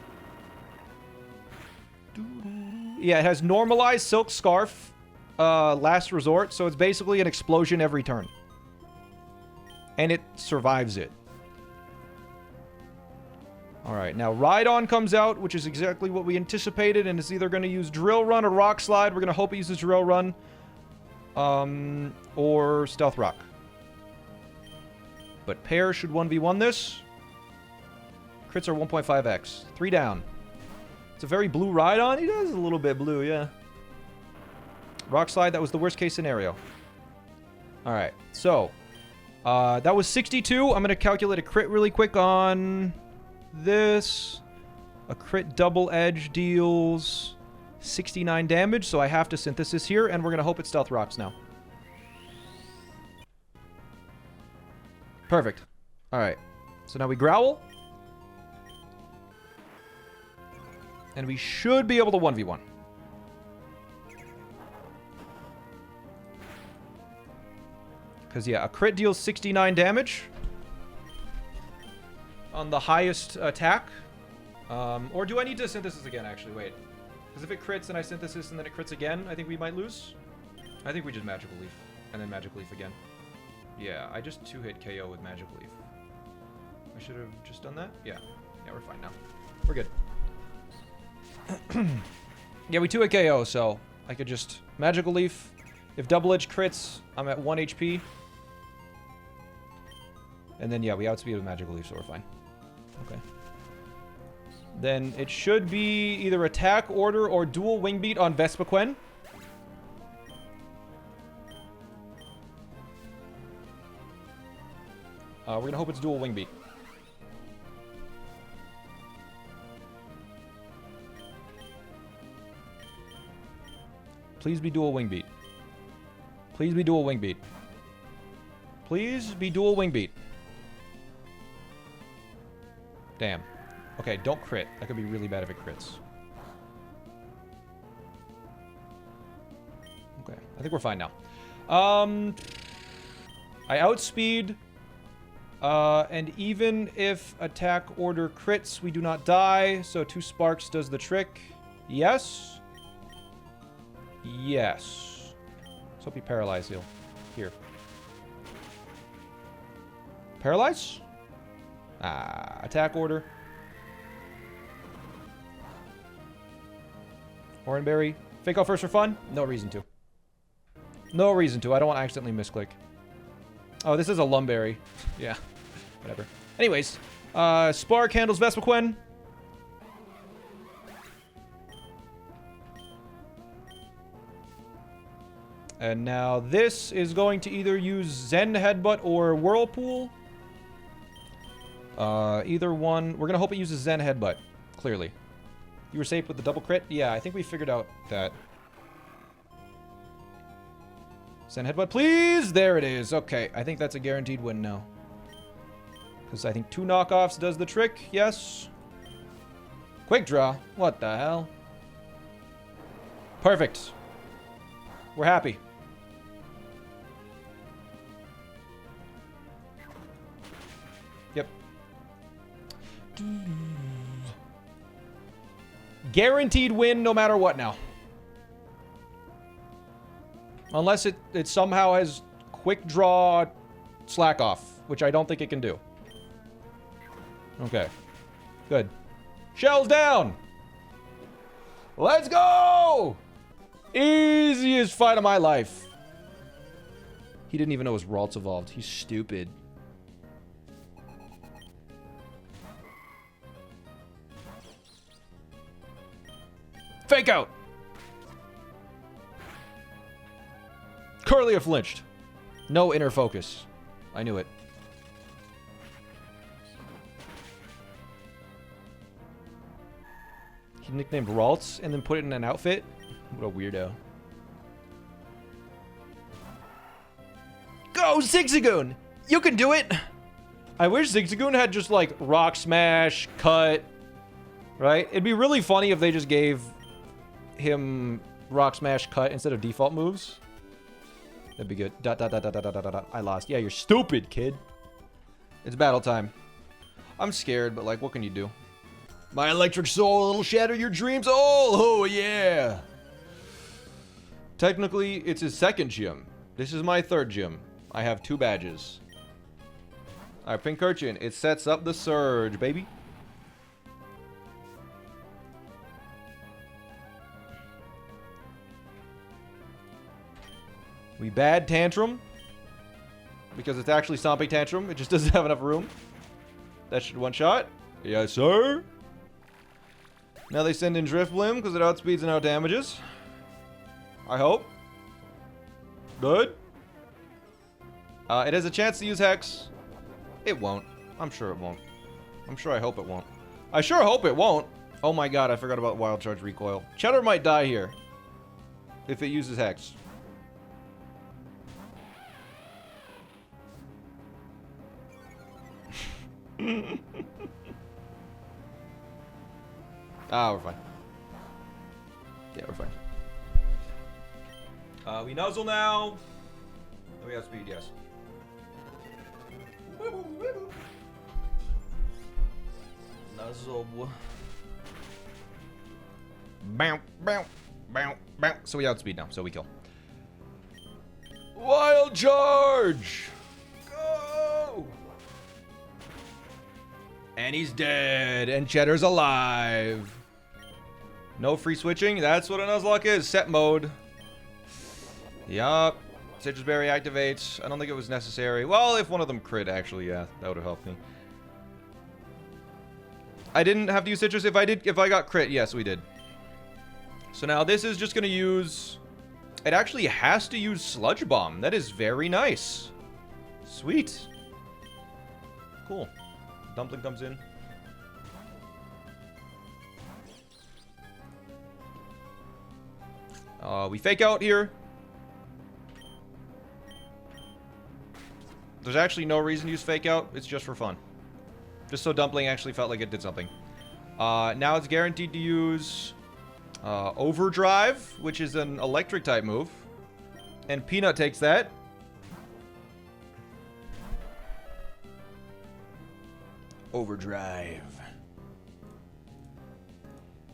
Yeah, it has normalized Silk Scarf, Last Resort, so it's basically an explosion every turn. And it survives it. Alright, now Ride On comes out, which is exactly what we anticipated, and it's either going to use Drill Run or Rock Slide. We're going to hope it uses Drill Run. Or Stealth Rock. But Pair should 1v1 this. Crits are 1.5x. 3 down. It's a very blue Ride On. He does a little bit blue, yeah. Rock Slide, that was the worst case scenario. Alright, so. That was 62. I'm going to calculate a crit really quick on this. A crit double edge deals 69 damage, so I have to Synthesis here, and we're going to hope it Stealth Rocks now. Perfect. Alright. So now we Growl. And we should be able to 1v1. Because, yeah, a crit deals 69 damage on the highest attack. Or do I need to Synthesis again, actually? Wait. Because if it crits and I Synthesis and then it crits again, I think we might lose. I think we just Magical Leaf. And then Magical Leaf again. Yeah, I just 2-hit KO with Magical Leaf. I should have just done that? Yeah. Yeah, we're fine now. We're good. Yeah, we 2-hit KO, so I could just Magical Leaf. If Double Edge crits, I'm at 1 HP. And then, yeah, we outspeed with Magical Leaf, so we're fine. Okay. Then it should be either Attack Order or Dual Wing Beat on Vespiquen. We're going to hope it's Dual Wing Beat. Please be Dual Wing Beat. Please be Dual Wing Beat. Please be Dual Wing Beat. Damn. Okay, don't crit. That could be really bad if it crits. Okay, I think we're fine now. I outspeed. And even if attack order crits, we do not die. So 2 sparks does the trick. Yes. Yes. Let's hope you paralyze heal. Here. Paralyze? Attack order. Oranberry. Fake out first for fun? No reason to. No reason to. I don't want to accidentally misclick. Oh, this is a Lumberry. Yeah. Whatever. Anyways. Spark handles Vespiquen. And now this is going to either use Zen Headbutt or Whirlpool. Either one. We're going to hope it uses Zen Headbutt. Clearly. You were safe with the double crit? Yeah, I think we figured out that. Zen Headbutt, please! There it is. Okay, I think that's a guaranteed win now. Because I think 2 knockoffs does the trick. Yes. Quick draw. What the hell? Perfect. We're happy. Yep. Guaranteed win no matter what now. Unless it somehow has quick draw slack off, which I don't think it can do. Okay. Good. Shells down! Let's go! Easiest fight of my life. He didn't even know his Ralts evolved. He's stupid. Fake out! Corlia flinched. No inner focus. I knew it. He nicknamed Ralts and then put it in an outfit? What a weirdo. Go, Zigzagoon! You can do it! I wish Zigzagoon had just like Rock Smash, Cut, right? It'd be really funny if they just gave him Rock Smash, Cut instead of default moves. That'd be good. Dot, dot, dot, dot, dot, dot, dot, dot. I lost. Yeah, you're stupid, kid. It's battle time. I'm scared, but like, what can you do? My electric soul will shatter your dreams. Oh, yeah. Technically, it's his second gym. This is my third gym. I have 2 badges. Alright, Pincurchin. It sets up the surge, baby. We bad Tantrum. Because it's actually Stomping Tantrum. It just doesn't have enough room. That should one-shot. Yes, sir. Now they send in Drift Blim because it outspeeds and outdamages. I hope. Good. It has a chance to use Hex. It won't. I'm sure it won't. I'm sure I hope it won't. I sure hope it won't. Oh my god, I forgot about Wild Charge Recoil. Cheddar might die here. If it uses Hex. Ah, we're fine. Yeah, we're fine. We nuzzle now. Oh, we have speed, yes. Nuzzle. Bow, bow, bow, bow. So we outspeed now, so we kill. Wild Charge! Go! And he's dead, and Cheddar's alive. No free switching. That's what a Nuzlocke is. Set mode. Yup. Citrus Berry activates. I don't think it was necessary. Well, if one of them crit, actually, yeah, that would have helped me. I didn't have to use Citrus. If I got crit, yes, we did. So now this is just going to use... It actually has to use Sludge Bomb. That is very nice. Sweet. Cool. Dumpling comes in. We fake out here. There's actually no reason to use fake out. It's just for fun. Just so Dumpling actually felt like it did something. Now it's guaranteed to use Overdrive, which is an electric type move. And Peanut takes that. Overdrive.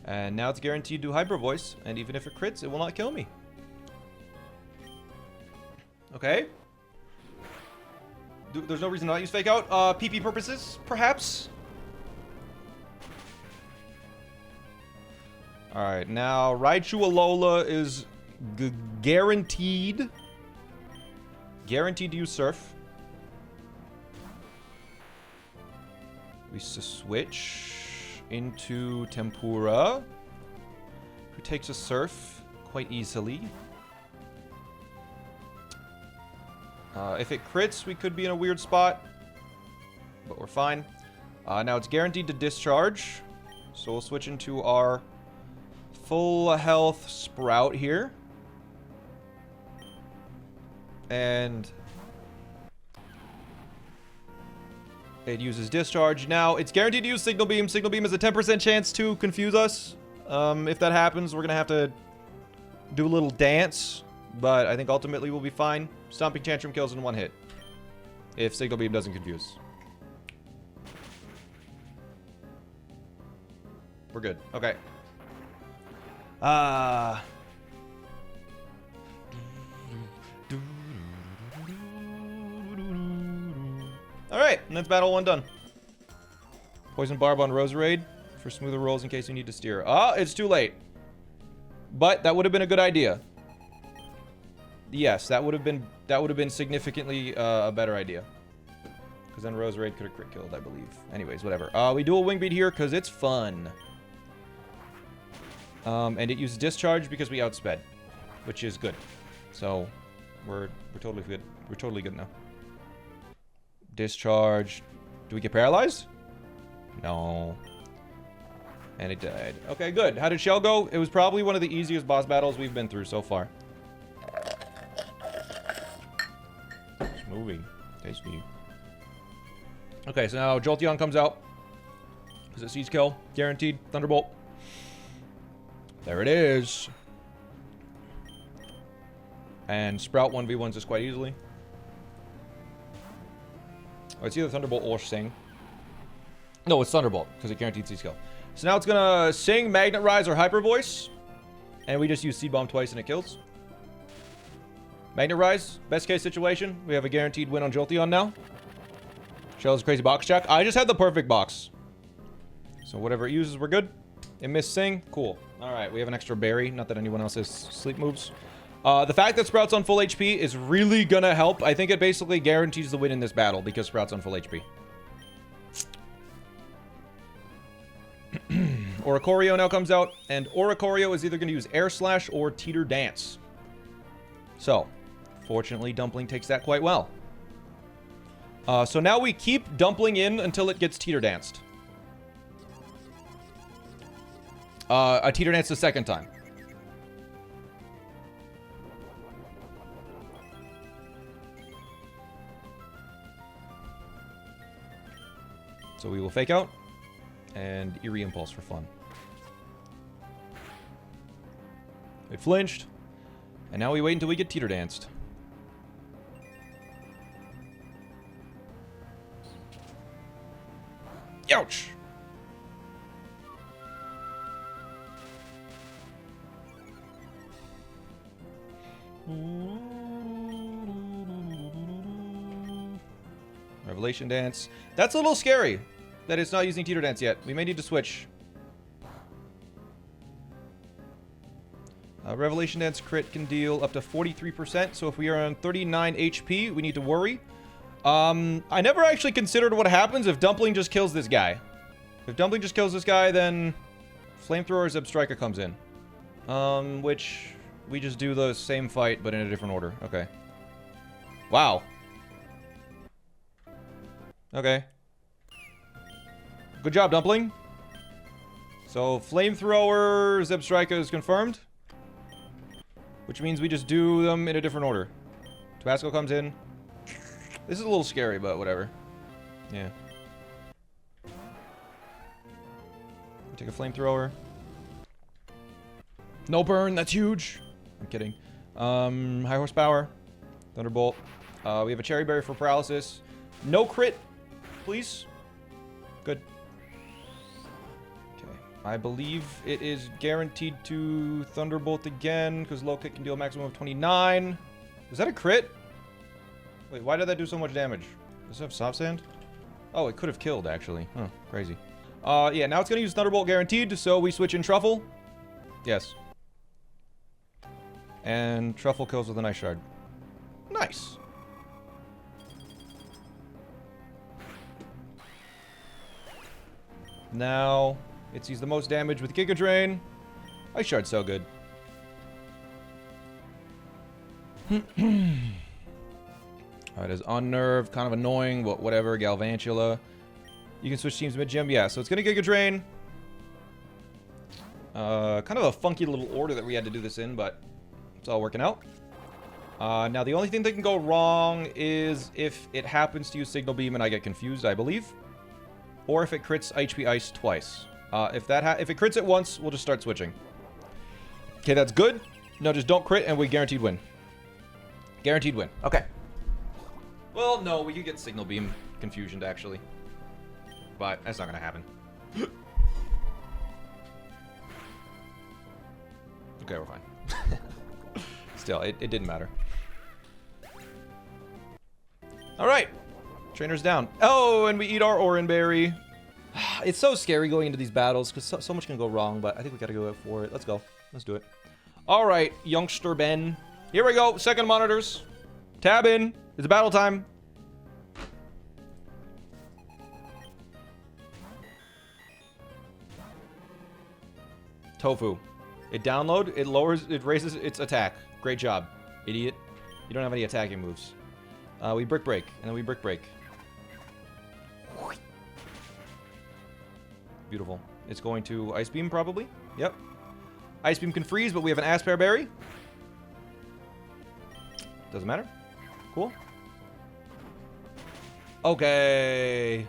And now it's guaranteed to Hyper Voice, and even if it crits, it will not kill me. Okay. There's no reason to not use Fake Out. PP purposes, perhaps? Alright, now Raichu Alola is guaranteed. Guaranteed to use Surf. We switch into Tempura, who takes a Surf quite easily. If it crits, we could be in a weird spot, but we're fine. Now it's guaranteed to discharge, so we'll switch into our full health Sprout here. And it uses discharge. Now, it's guaranteed to use Signal Beam. Signal Beam has a 10% chance to confuse us. If that happens, we're going to have to do a little dance. But I think ultimately we'll be fine. Stomping Tantrum kills in 1 hit. If Signal Beam doesn't confuse. We're good. Okay. Alright, and that's battle 1 done. Poison Barb on Roserade for smoother rolls in case you need to steer. Ah, it's too late. But that would have been a good idea. Yes, that would have been significantly a better idea. Because then Rose Raid could have crit killed, I believe. Anyways, whatever. We do a wing beat here because it's fun. And it uses discharge because we outsped, which is good. So we're totally good. We're totally good now. Discharge. Do we get paralyzed? No. And it died. Okay, good. How did Shell go? It was probably one of the easiest boss battles we've been through so far. Smoothie. Tasty. Okay, so now Jolteon comes out. Because it sees kill. Guaranteed. Thunderbolt. There it is. And Sprout 1v1s this quite easily. Oh, it's either Thunderbolt or Sing. No, it's Thunderbolt, because it guaranteed Seed Skill. So now it's gonna Sing, Magnet Rise, or Hyper Voice. And we just use Seed Bomb twice and it kills. Magnet Rise, best case situation. We have a guaranteed win on Jolteon now. Shell's crazy box check. I just had the perfect box. So whatever it uses, we're good. It missed Sing. Cool. Alright, we have an extra berry. Not that anyone else has sleep moves. The fact that Sprout's on full HP is really gonna help. I think it basically guarantees the win in this battle because Sprout's on full HP. Oricorio now comes out, and Oricorio is either going to use Air Slash or Teeter Dance. So, fortunately, Dumpling takes that quite well. So now we keep Dumpling in until it gets Teeter Danced. I Teeter Danced the second time. So we will Fake Out and Eerie Impulse for fun. It flinched. And now we wait until we get Teeter Danced. Ouch! Revelation Dance. That's a little scary that it's not using Teeter Dance yet. We may need to switch. Revelation Dance crit can deal up to 43%, so if we are on 39 HP, we need to worry. I never actually considered what happens if Dumpling just kills this guy. If Dumpling just kills this guy, then Flamethrower Zebstrika comes in. Which we just do the same fight, but in a different order. Okay. Wow. Okay. Good job, Dumpling. So, Flamethrower Zebstrika is confirmed. Which means we just do them in a different order. Tabasco comes in. This is a little scary, but whatever. Yeah. We take a Flamethrower. No burn, that's huge. I'm kidding. High Horsepower. Thunderbolt. We have a Cherry Berry for paralysis. No crit, please. Good. Okay. I believe it is guaranteed to Thunderbolt again, because low kick can deal a maximum of 29. Was that a crit? Wait, why did that do so much damage? Does it have Soft Sand? Oh, it could have killed, actually. Huh, crazy. Yeah, now it's going to use Thunderbolt guaranteed, so we switch in Truffle. Yes. And Truffle kills with an Ice Shard. Nice. Now, it sees the most damage with Giga Drain. Ice Shard's so good. Alright, is Unnerve, kind of annoying, but whatever. Galvantula. You can switch teams mid-gym. Yeah, so it's going to Giga Drain. Kind of a funky little order that we had to do this in, but it's all working out. Now, the only thing that can go wrong is if it happens to use Signal Beam and I get confused, I believe. Or if it crits HP Ice twice. If it crits it once, we'll just start switching. Okay, that's good. No, just don't crit and we guaranteed win. Guaranteed win. Okay. Well, no, we could get Signal Beam confusioned, actually. But that's not going to happen. Okay, we're fine. Still, it didn't matter. Alright. Trainer's down. Oh, and we eat our Oran Berry. It's so scary going into these battles because so much can go wrong, but I think we got to go for it. Let's go. Let's do it. All right, youngster Ben. Here we go. Second monitors. Tab in. It's battle time. Tofu. It raises its attack. Great job, idiot. You don't have any attacking moves. We brick break, and then we brick break. Beautiful. It's going to Ice Beam, probably. Yep. Ice Beam can freeze, but we have an Aspear Berry. Doesn't matter. Cool. Okay.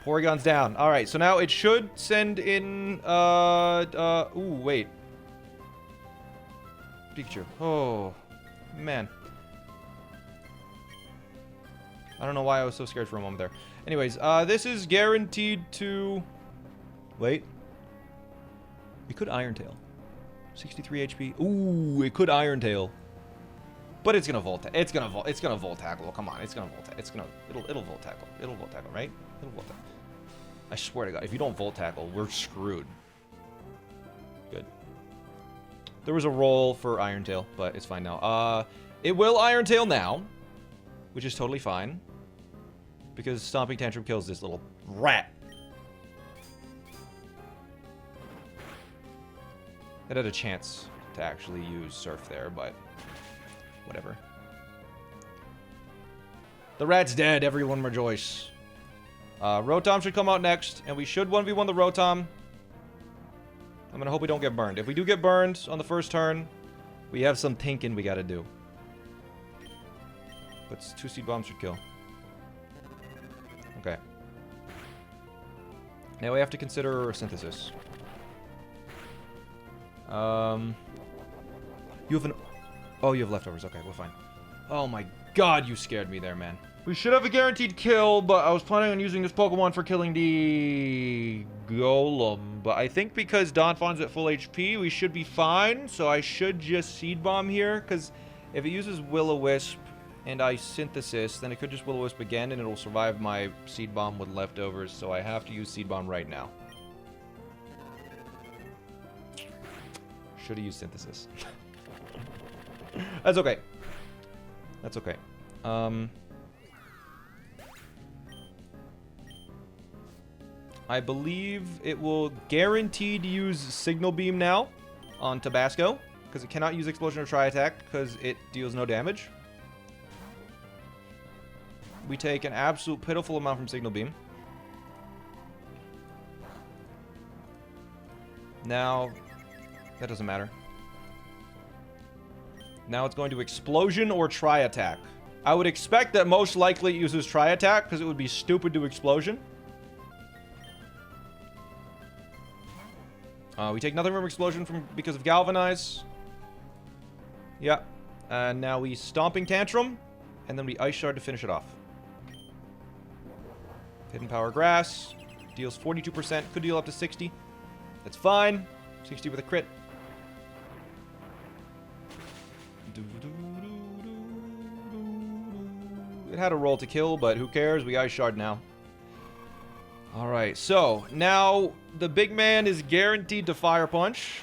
Porygon's down. Alright, so now it should send in, ooh, wait. Pikachu. Oh, man. I don't know why I was so scared for a moment there. Anyways, this is guaranteed to... Wait. It could Iron Tail. 63 HP. Ooh, it could Iron Tail. But it's gonna Volt. It's gonna Volt Tackle. Come on, it's gonna Volt. It'll Volt Tackle. It'll Volt Tackle, right? It'll Volt Tackle. I swear to God, if you don't Volt Tackle, we're screwed. Good. There was a roll for Iron Tail, but it's fine now. It will Iron Tail now, which is totally fine, because Stomping Tantrum kills this little rat. It had a chance to actually use Surf there, but whatever. The rat's dead. Everyone rejoice. Rotom should come out next, and we should 1v1 the Rotom. I'm gonna hope we don't get burned. If we do get burned on the first turn, we have some thinking we gotta do. But 2 Seed Bombs should kill. Okay. Now we have to consider Synthesis. You have an... Oh, you have leftovers. Okay, we're fine. Oh my God, you scared me there, man. We should have a guaranteed kill, but I was planning on using this Pokemon for killing the Golem. But I think because Donphon's at full HP, we should be fine. So I should just Seed Bomb here, because if it uses Will-O-Wisp and I Synthesis, then it could just Will-O-Wisp again, and it'll survive my Seed Bomb with leftovers. So I have to use Seed Bomb right now. Should have used Synthesis. That's okay. That's okay. I believe it will guaranteed use Signal Beam now on Tabasco, because it cannot use Explosion or Tri-Attack because it deals no damage. We take an absolute pitiful amount from Signal Beam. Now, that doesn't matter. Now it's going to Explosion or Tri-Attack. I would expect that most likely it uses Tri-Attack, because it would be stupid to Explosion. We take nothing from Explosion because of Galvanize. Yeah. And now we Stomping Tantrum, and then we Ice Shard to finish it off. Hidden Power Grass. Deals 42%. Could deal up to 60. That's fine. 60 with a crit. It had a roll to kill, but who cares? We Ice Shard now. Alright, so now the big man is guaranteed to Fire Punch.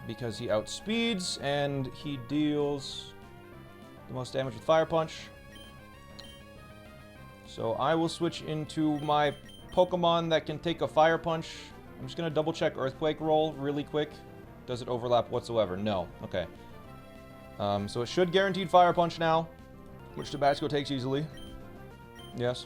Because he outspeeds and he deals the most damage with Fire Punch. So I will switch into my Pokemon that can take a Fire Punch. I'm just going to double check Earthquake roll really quick. Does it overlap whatsoever? No. Okay. So it should guaranteed Fire Punch now, which Tabasco takes easily. Yes.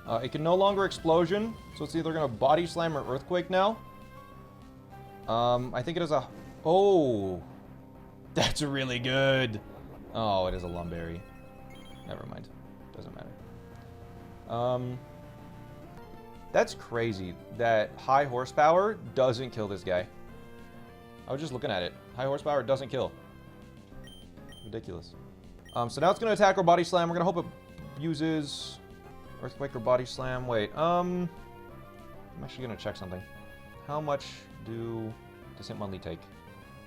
It can no longer Explosion, so it's either going to Body Slam or Earthquake now. I think it is a... Oh! That's really good! Oh, it is a Lumberry. Never mind. Doesn't matter. That's crazy that high horsepower doesn't kill this guy. I was just looking at it. High horsepower doesn't kill. Ridiculous. So now it's going to attack or Body Slam. We're going to hope it uses Earthquake or Body Slam. Wait, I'm actually going to check something. How much does Hitmonlee take?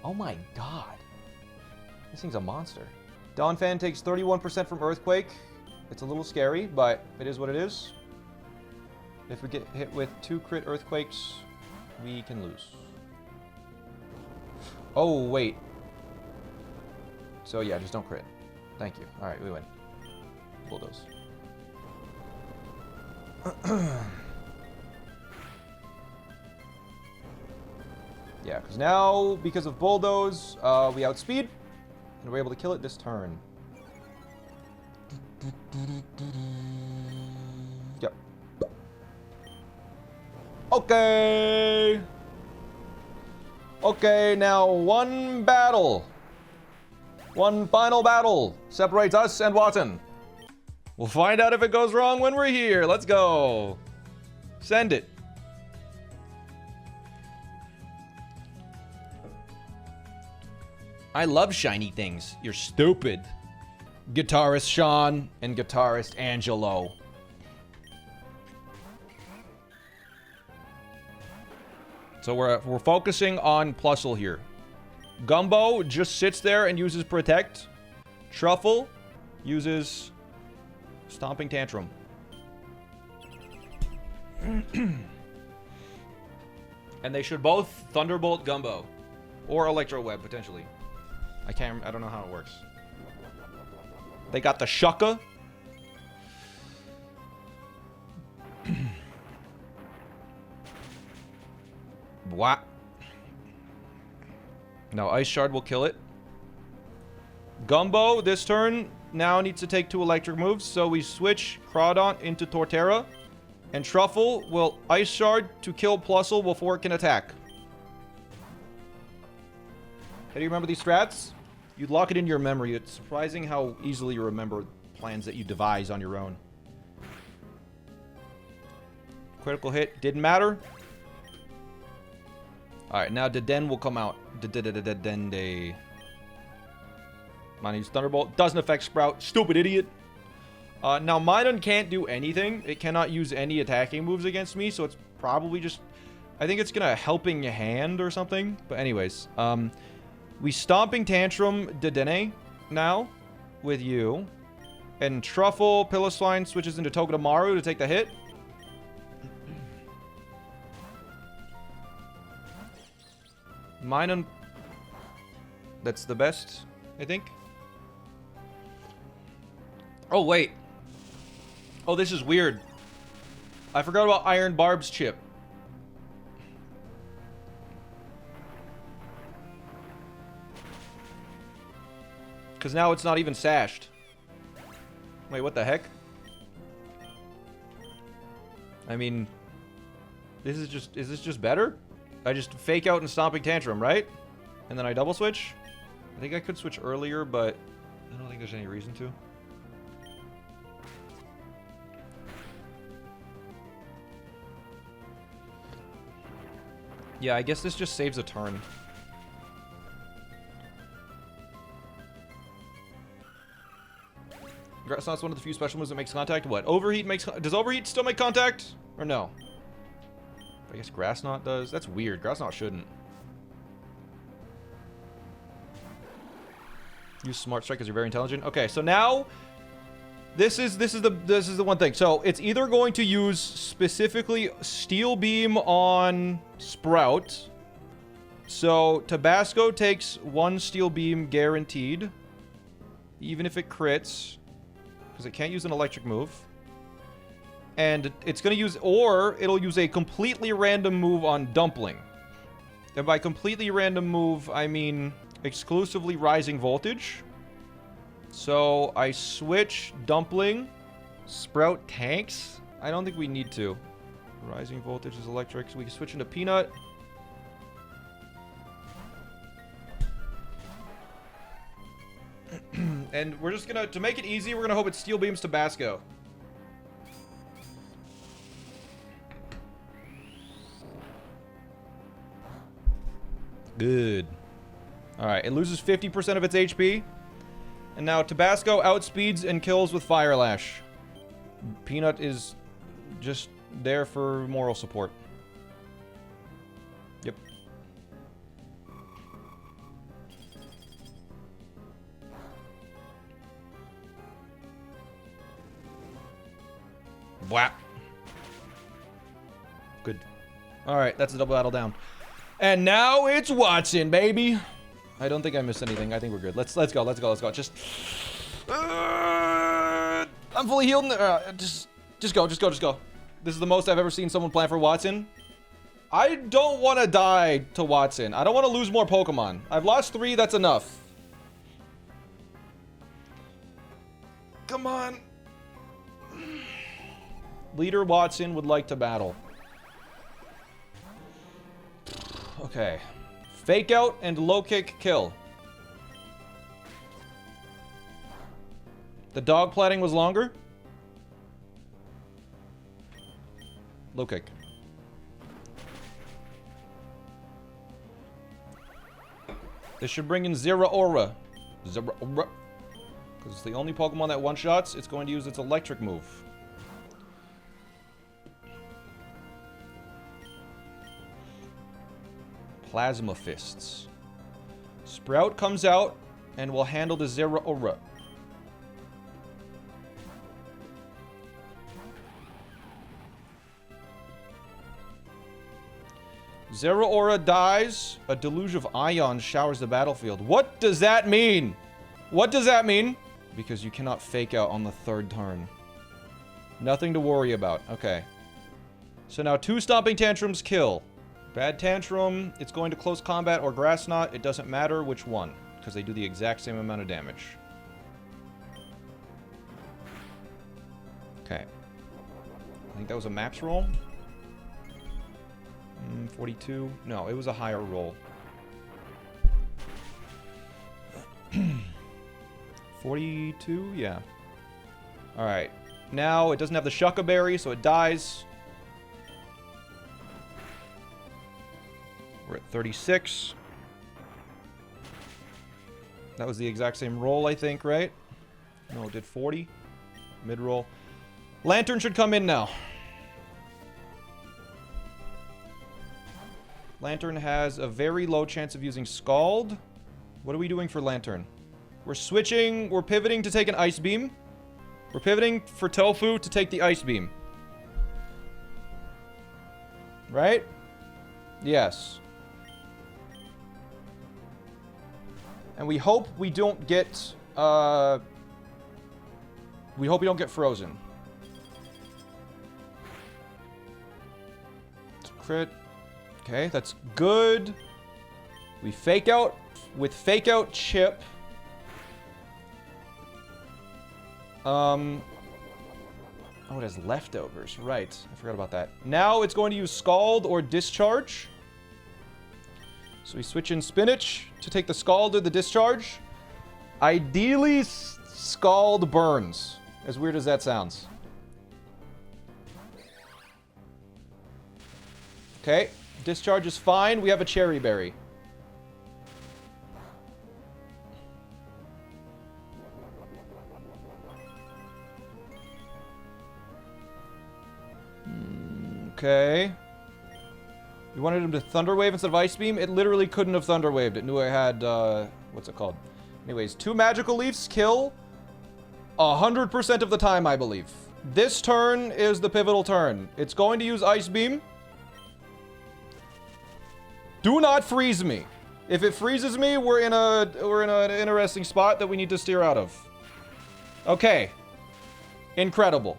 Oh my God. This thing's a monster. Donphan takes 31% from Earthquake. It's a little scary, but it is what it is. If we get hit with 2 crit Earthquakes, we can lose. Oh, wait. So yeah, just don't crit. Thank you. Alright, we win. Bulldoze. Yeah, because now, because of Bulldoze, we outspeed, and we're able to kill it this turn. Yep. Okay! Okay, now one battle. One final battle separates us and Watson. We'll find out if it goes wrong when we're here. Let's go. Send it. I love shiny things. You're stupid. Guitarist Sean and guitarist Angelo. So we're focusing on Plusle here. Gumbo just sits there and uses Protect. Truffle uses Stomping Tantrum. And they should both Thunderbolt Gumbo. Or Electro Web, potentially. I don't know how it works. They got the Shucka. What? No, Ice Shard will kill it. Gumbo, this turn, now needs to take 2 electric moves, so we switch Crawdaunt into Torterra. And Truffle will Ice Shard to kill Plusle before it can attack. How do you remember these strats? You'd lock it in your memory. It's surprising how easily you remember plans that you devise on your own. Critical hit, didn't matter. Alright, now Deden will come out. Dedende. Mine uses Thunderbolt. Doesn't affect Sprout. Stupid idiot. Now, Minun can't do anything. It cannot use any attacking moves against me, so it's probably just... I think it's gonna Helping Hand or something. But anyways, we Stomping Tantrum Dedenne now with you. And Truffle, Piloswine switches into Togedemaru to take the hit. Minun... That's the best, I think. Oh, wait. Oh, this is weird. I forgot about Iron Barb's chip. Because now it's not even sashed. Wait, what the heck? I mean... Is this just better? I just fake out and Stomping Tantrum, right? And then I double switch? I think I could switch earlier, but I don't think there's any reason to. Yeah, I guess this just saves a turn. Grassnought's one of the few special moves that makes contact. What? Overheat makes... Does Overheat still make contact? Or no? I guess Grassknot does. That's weird. Grassknot shouldn't. Use Smart Strike because you're very intelligent. Okay, so now this is the one thing. So it's either going to use specifically Steel Beam on Sprout. So Tabasco takes 1 Steel Beam guaranteed, even if it crits, because it can't use an electric move. And it's going to use, or it'll use a completely random move on Dumpling. And by completely random move, I mean exclusively Rising Voltage. So I switch Dumpling. Sprout tanks? I don't think we need to. Rising Voltage is electric, so we can switch into Peanut. And we're just gonna, to make it easy, we're gonna hope it Steel Beams Tabasco. Good. Alright, it loses 50% of its HP. And now Tabasco outspeeds and kills with Fire Lash. Peanut is just there for moral support. Yep. good. All right, that's a double battle down. And now it's Watson, baby. I don't think I missed anything. I think we're good. Let's go. Let's go. Just I'm fully healed. Just go. This is the most I've ever seen someone plan for Watson. I don't want to die to Watson. I don't want to lose more Pokemon. I've lost 3. That's enough. Come on. Leader Watson would like to battle. Okay. Fake out and low kick kill. The dog plating was longer. Low kick. This should bring in Zeraora. Zeraora. Because it's the only Pokemon that one-shots, it's going to use its electric move. Plasma Fists. Sprout comes out and will handle the Zeraora. Zeraora dies. A deluge of ions showers the battlefield. What does that mean? What does that mean? Because you cannot fake out on the 3rd turn. Nothing to worry about. Okay. So now 2 Stomping Tantrums kill. Bad Tantrum, it's going to close combat or Grass Knot. It doesn't matter which one, because they do the exact same amount of damage. Okay. I think that was a max roll. 42. No, it was a higher roll. 42? Yeah. Alright. Now, it doesn't have the Shucka Berry, so it dies. We're at 36. That was the exact same roll, I think, right? No, it did 40. Mid-roll. Lantern should come in now. Lantern has a very low chance of using Scald. What are we doing for Lantern? We're switching. We're pivoting to take an Ice Beam. We're pivoting for Tofu to take the Ice Beam. Right? Yes. And we hope we don't get, we hope we don't get frozen. Crit. Okay, that's good. We fake out with fake out chip. Oh, it has leftovers. Right. I forgot about that. Now it's going to use Scald or Discharge. So we switch in Spinach to take the Scald or the Discharge. Ideally, Scald burns. As weird as that sounds. Okay. Discharge is fine. We have a Cherry Berry. Okay. You wanted him to Thunder Wave instead of Ice Beam? It literally couldn't have Thunder Waved. It knew I had, what's it called? Anyways, 2 Magical Leafs kill 100% of the time, I believe. This turn is the pivotal turn. It's going to use Ice Beam. Do not freeze me. If it freezes me, we're in an interesting spot that we need to steer out of. Okay. Incredible.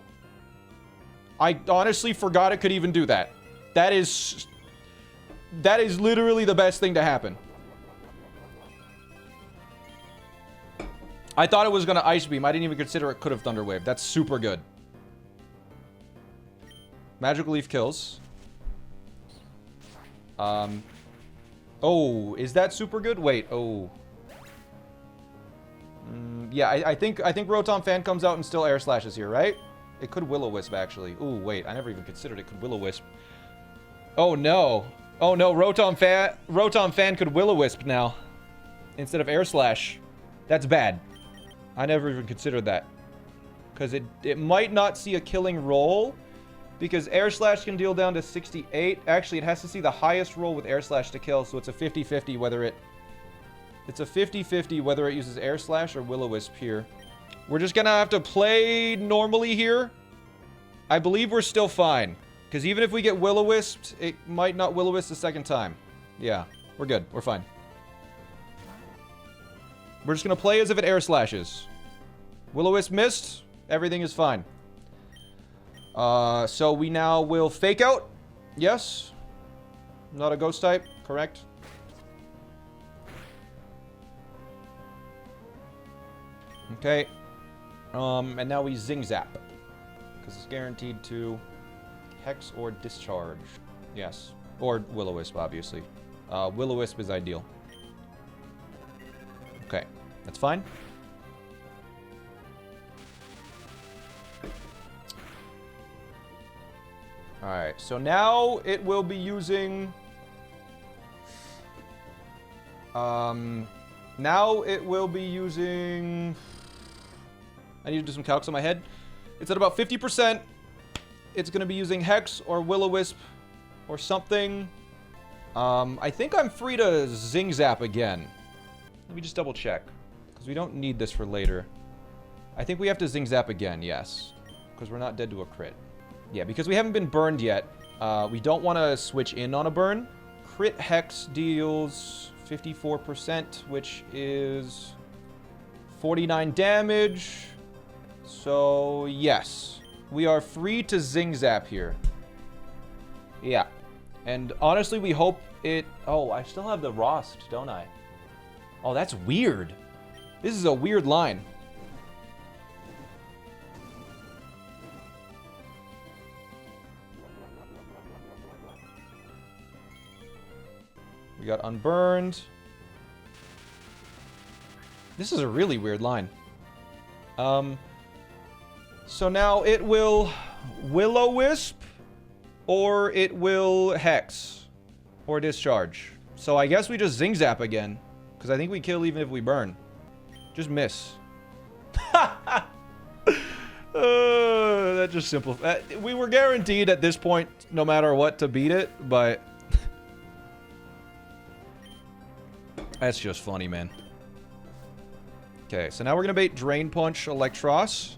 I honestly forgot it could even do that. That is literally the best thing to happen. I thought it was going to Ice Beam. I didn't even consider it could have Thunder Wave. That's super good. Magical Leaf kills. Oh, is that super good? Wait, oh. Yeah, I think Rotom Fan comes out and still Air Slashes here, right? It could Will-O-Wisp, actually. Ooh, wait, I never even considered it could Will-O-Wisp. Oh, no. Oh, no, Rotom Fan could Will-O-Wisp now. Instead of Air Slash. That's bad. I never even considered that. Because it might not see a killing roll. Because Air Slash can deal down to 68. Actually, it has to see the highest roll with Air Slash to kill. So it's a 50-50 whether it... It's a 50-50 whether it uses Air Slash or Will-O-Wisp here. We're just gonna have to play normally here. I believe we're still fine. Because even if we get Will-O-Wisped, it might not Will-O-Wisp the second time. Yeah, we're good. We're fine. We're just going to play as if it air slashes. Will-O-Wisp missed. Everything is fine. So we now will Fake Out. Yes. Not a ghost type. Correct. Okay. And now we Zing Zap. Because it's guaranteed to Hex or Discharge. Yes. Or Will-O-Wisp, obviously. Will-O-Wisp is ideal. Okay. That's fine. Alright. So now it will be using... Now it will be using... I need to do some calcs on my head. It's at about 50%. It's going to be using Hex or Will-O-Wisp or something. I think I'm free to Zing Zap again. Let me just double check. Because we don't need this for later. I think we have to Zing Zap again, yes. Because we're not dead to a crit. Yeah, because we haven't been burned yet. We don't want to switch in on a burn. Crit Hex deals 54%, which is 49 damage. So, yes. We are free to Zing Zap here. Yeah. And honestly, we hope it... Oh, I still have the Rost, don't I? Oh, that's weird. This is a weird line. We got Unburned. This is a really weird line. So now it will Will-O-Wisp or it will Hex or Discharge. So I guess we just Zing Zap again because I think we kill even if we burn. Just miss. That just simple. We were guaranteed at this point, no matter what, to beat it, but that's just funny, man. Okay, so now we're gonna bait Drain Punch Electros.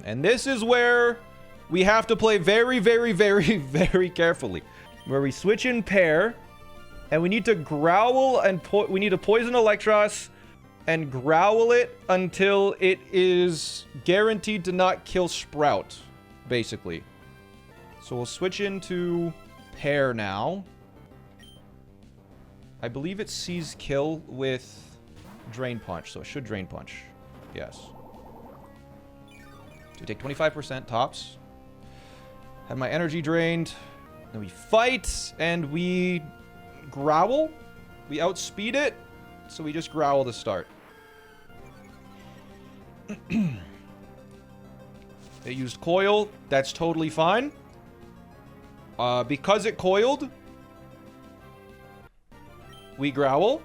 And this is where we have to play very, very, very, very carefully. Where we switch in pair, and we need to growl and we need to poison Electros and growl it until it is guaranteed to not kill Sprout, basically. So we'll switch into pair now. I believe it sees kill with Drain Punch, so it should Drain Punch. Yes. So we take 25% tops. Have my energy drained. Then we fight, and we growl. We outspeed it, so we just growl to start. It used Coil. That's totally fine. Because it coiled, we growl.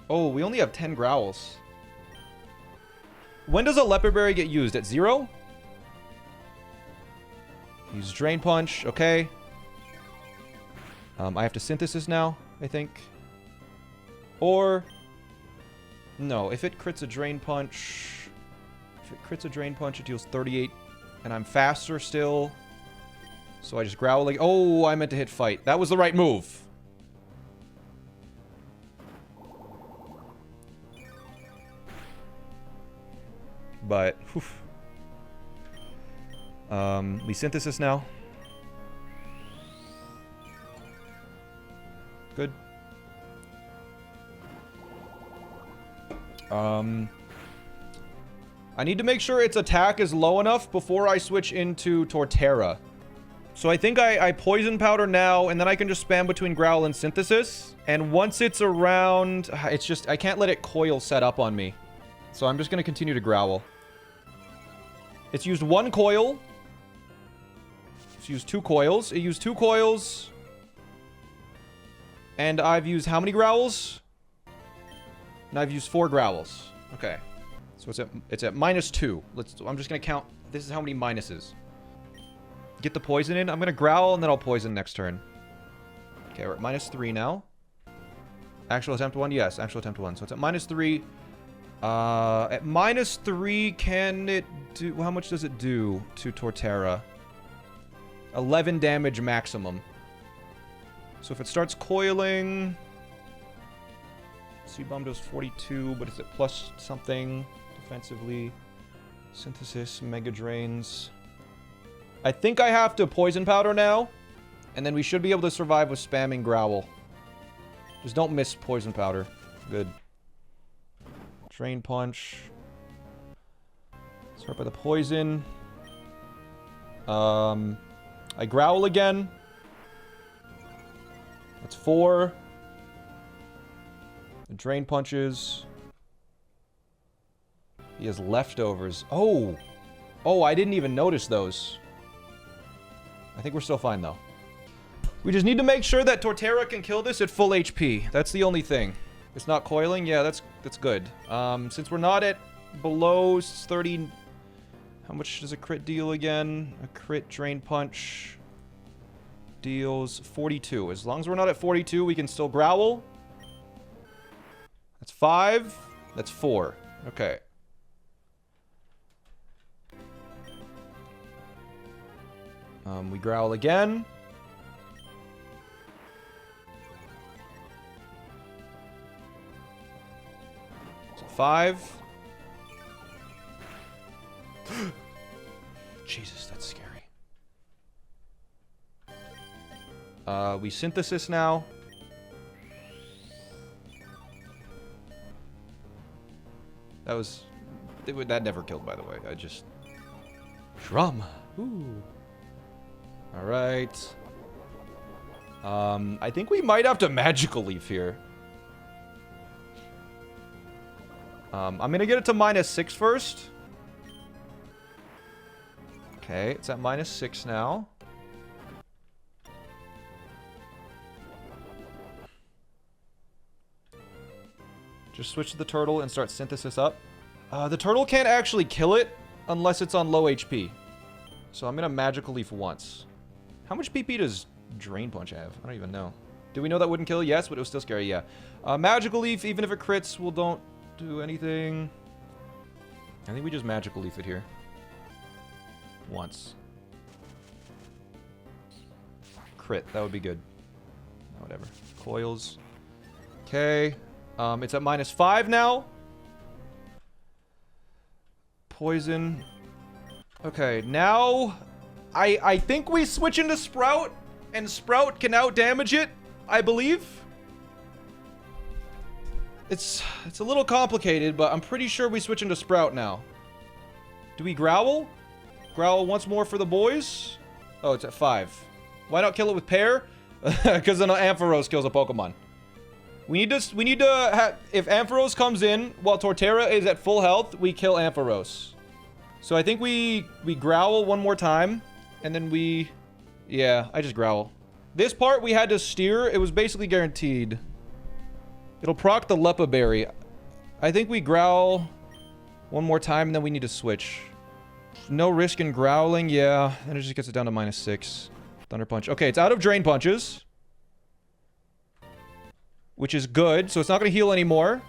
Oh, we only have 10 growls. When does a Leopard Berry get used? At 0? Use Drain Punch. Okay. I have to Synthesis now, I think. Or... No, if it crits a Drain Punch... If it crits a Drain Punch, it deals 38. And I'm faster still. So I just growl like... Oh, I meant to hit fight. That was the right move. But... we Synthesis now. Good. I need to make sure its attack is low enough before I switch into Torterra. So I think I Poison Powder now, and then I can just spam between Growl and Synthesis. And once it's around... It's just... I can't let it coil set up on me. So I'm just going to continue to Growl. It's used 1 coil. It's used 2 coils. It used 2 coils. And I've used how many growls? And I've used 4 growls. Okay. So it's at -2. I'm just gonna count. This is how many minuses. Get the poison in. I'm gonna growl and then I'll poison next turn. Okay, we're at -3 now. Actual attempt 1, yes. Actual attempt 1. So it's at -3. At -3, can it do... How much does it do to Torterra? 11 damage maximum. So if it starts coiling... Seed Bomb does 42, but is it plus something defensively? Synthesis, Mega Drains. I think I have to Poison Powder now. And then we should be able to survive with spamming Growl. Just don't miss Poison Powder. Good. Drain Punch. Start by the Poison. I Growl again. That's 4. The Drain Punches. He has Leftovers. Oh! Oh, I didn't even notice those. I think we're still fine, though. We just need to make sure that Torterra can kill this at full HP. That's the only thing. It's not coiling? Yeah, that's good. Since we're not at below 30... How much does a crit deal again? A crit Drain Punch deals 42. As long as we're not at 42, we can still Growl. That's 5. That's 4. Okay. We Growl again. So 5. Jesus, that's scary. We Synthesis now. That never killed, by the way. I just... Trauma. Ooh. Alright. I think we might have to Magical Leaf here. I'm gonna get it to -6 first. Okay, it's at -6 now. Just switch to the turtle and start Synthesis up. The turtle can't actually kill it unless it's on low HP. So I'm gonna Magical Leaf once. How much PP does Drain Punch have? I don't even know. Do we know that wouldn't kill? Yes, but it was still scary, yeah. Magical Leaf, even if it crits, don't do anything. I think we just Magical Leaf it here. Once. Crit, that would be good. Whatever. Coils. Okay. It's at -5 now. Poison. Okay, now... I think we switch into Sprout, and Sprout can out-damage it, I believe. It's a little complicated, but I'm pretty sure we switch into Sprout now. Do we Growl? Growl once more for the boys? Oh, it's at 5. Why not kill it with Pear? Because then Ampharos kills a Pokemon. We need to have... If Ampharos comes in while Torterra is at full health, we kill Ampharos. So I think we Growl one more time. And then we... Yeah, I just Growl. This part we had to steer. It was basically guaranteed. It'll proc the Lepa Berry. I think we Growl one more time, and then we need to switch. No risk in Growling. Yeah, and it just gets it down to -6. Thunder Punch. Okay, it's out of Drain Punches. Which is good, so it's not going to heal anymore.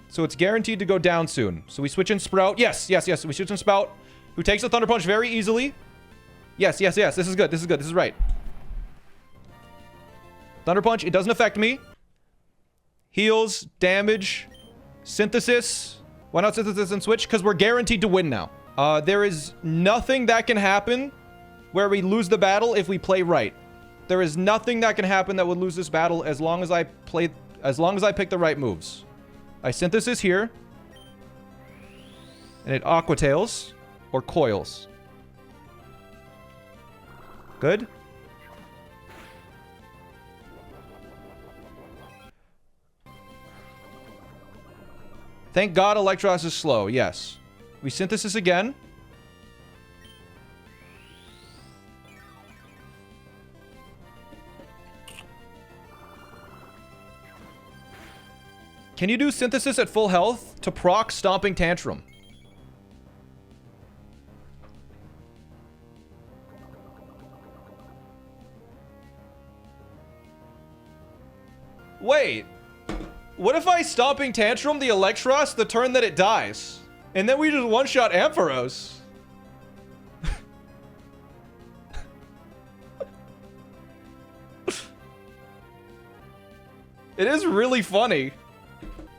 So it's guaranteed to go down soon. So we switch in Sprout. Yes, yes, yes. We switch in Sprout, who takes the Thunder Punch very easily. Yes, yes, yes. This is good. This is good. This is right. Thunder Punch. It doesn't affect me. Heals. Damage. Synthesis. Why not Synthesis and switch? Because we're guaranteed to win now. There is nothing that can happen where we lose the battle if we play right. There is nothing that can happen that would lose this battle as long as I pick the right moves. I Synthesis here. And it Aqua Tails or Coils. Good. Thank God Electros is slow. Yes. We Synthesis again. Can you do Synthesis at full health to proc Stomping Tantrum? Wait. What if I Stomping Tantrum the Electros the turn that it dies? And then we just one-shot Ampharos? It is really funny.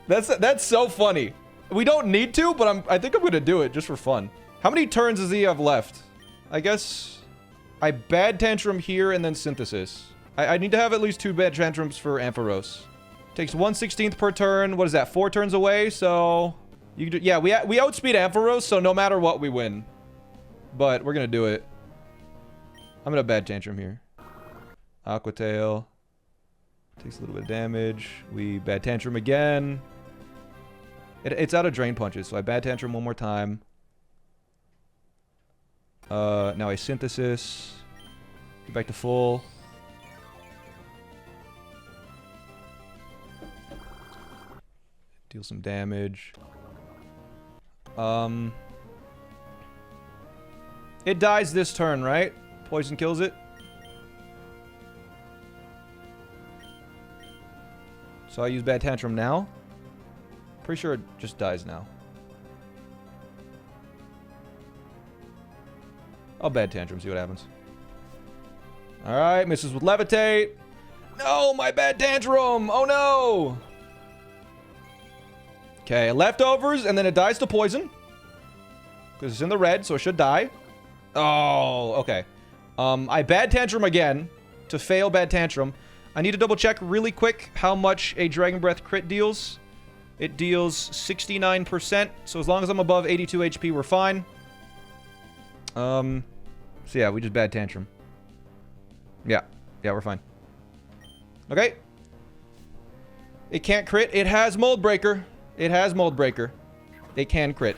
That's so funny. We don't need to, but I think I'm gonna do it just for fun. How many turns does he have left? I guess I Bad Tantrum here and then Synthesis. I need to have at least 2 Bad Tantrums for Ampharos. Takes 1/16 per turn. What is that? 4 turns away. So you can do, yeah, we outspeed Ampharos, so no matter what, we win. But we're gonna do it. I'm gonna Bad Tantrum here. Aqua Tail. Takes a little bit of damage. We Bad Tantrum again. It's out of Drain Punches, so I Bad Tantrum one more time. Now I Synthesis. Get back to full. Deal some damage. It dies this turn, right? Poison kills it. So I use Bad Tantrum now. Pretty sure it just dies now. I'll Bad Tantrum, see what happens. Alright, misses with Levitate. No, my Bad Tantrum! Oh no! Okay, leftovers, and then it dies to poison. Because it's in the red, so it should die. Oh, okay. I Bad Tantrum again to fail Bad Tantrum. I need to double check really quick how much a Dragon Breath crit deals. It deals 69%, so as long as I'm above 82 HP, we're fine. So yeah, we just Bad Tantrum. Yeah, we're fine. Okay. It can't crit. It has Mold Breaker. It has Mold Breaker. It can crit.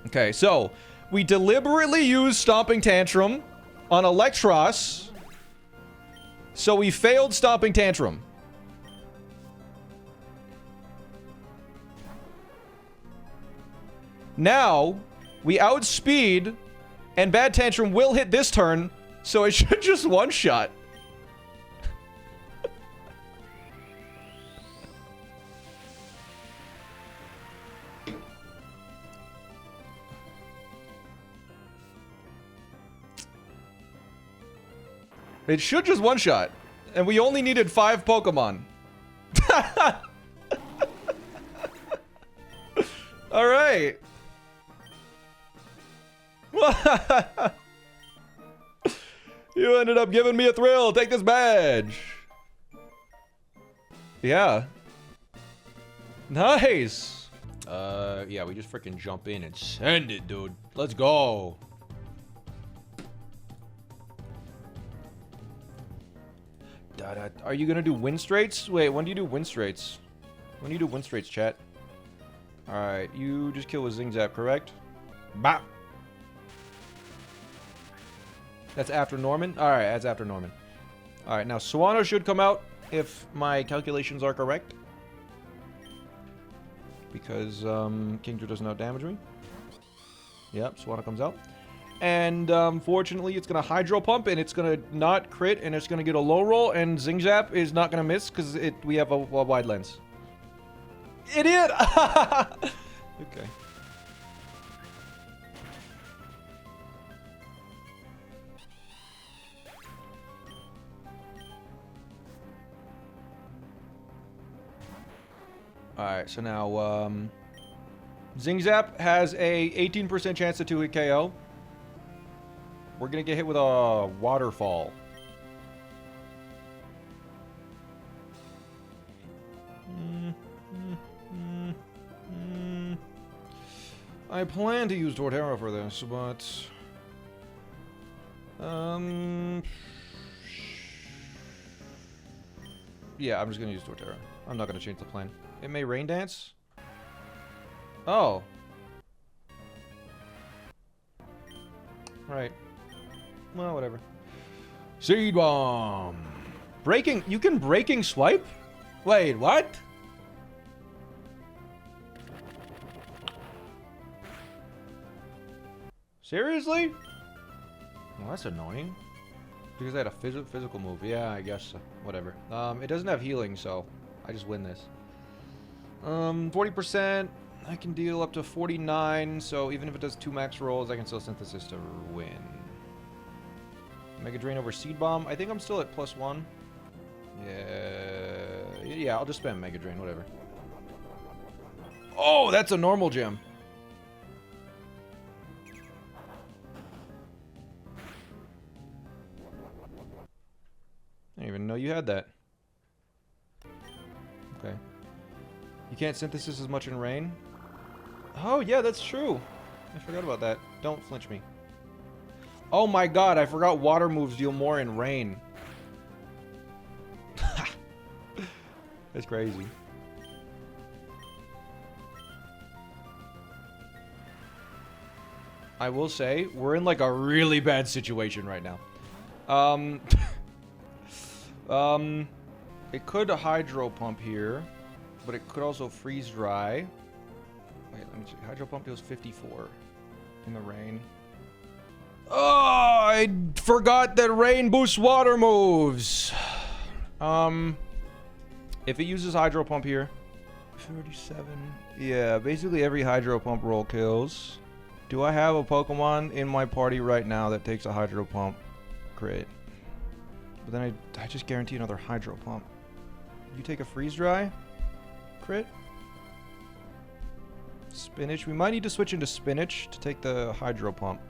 Okay, so we deliberately use Stomping Tantrum on Electros. So we failed Stomping Tantrum. Now, we outspeed, and Bad Tantrum will hit this turn, so it should just one-shot. It should just one-shot. And we only needed 5 Pokemon. Alright. You ended up giving me a thrill. Take this badge. Yeah. Nice. Yeah, we just freaking jump in and send it, dude. Let's go. Are you gonna do win straights? Wait, when do you do win straights? When do you do win straights, chat? Alright, you just kill with Zing Zap, correct? Bop! That's after Norman? Alright, that's after Norman. Alright, now Swano should come out if my calculations are correct. Because, Kingdra doesn't out-damage me. Yep, Swano comes out. And, fortunately, it's gonna Hydro Pump, and it's gonna not crit, and it's gonna get a low roll, and Zing Zap is not gonna miss, because we have a wide lens. Idiot! Okay. Alright, so now, Zing Zap has a 18% chance to 2-hit KO. We're gonna get hit with a Waterfall. I plan to use Torterra for this, but... yeah, I'm just gonna use Torterra. I'm not gonna change the plan. It may Rain Dance? Oh. Right. Well, whatever. Seed Bomb! Breaking... You can Breaking Swipe? Wait, what? Seriously? Well, that's annoying. Because I had a physical move. Yeah, I guess so. Whatever. It doesn't have healing, so I just win this. 40%. I can deal up to 49, so even if it does 2 max rolls, I can still synthesis to win. Mega Drain over Seed Bomb. I think I'm still at +1. Yeah, I'll just spam Mega Drain, whatever. Oh, that's a normal gem. I didn't even know you had that. Okay. You can't synthesis as much in rain? Oh, yeah, that's true. I forgot about that. Don't flinch me. Oh my god, I forgot water moves deal more in rain. That's crazy. I will say, we're in like a really bad situation right now. It could hydro pump here, but it could also freeze dry. Wait, let me see. Hydro pump deals 54 in the rain. Oh, I forgot that rain boosts water moves. If it uses hydro pump here, 37. Yeah, basically every hydro pump roll kills. Do I have a Pokemon in my party right now that takes a hydro pump crit? But then I just guarantee another hydro pump. You take a freeze dry crit? Spinach. We might need to switch into spinach to take the hydro pump.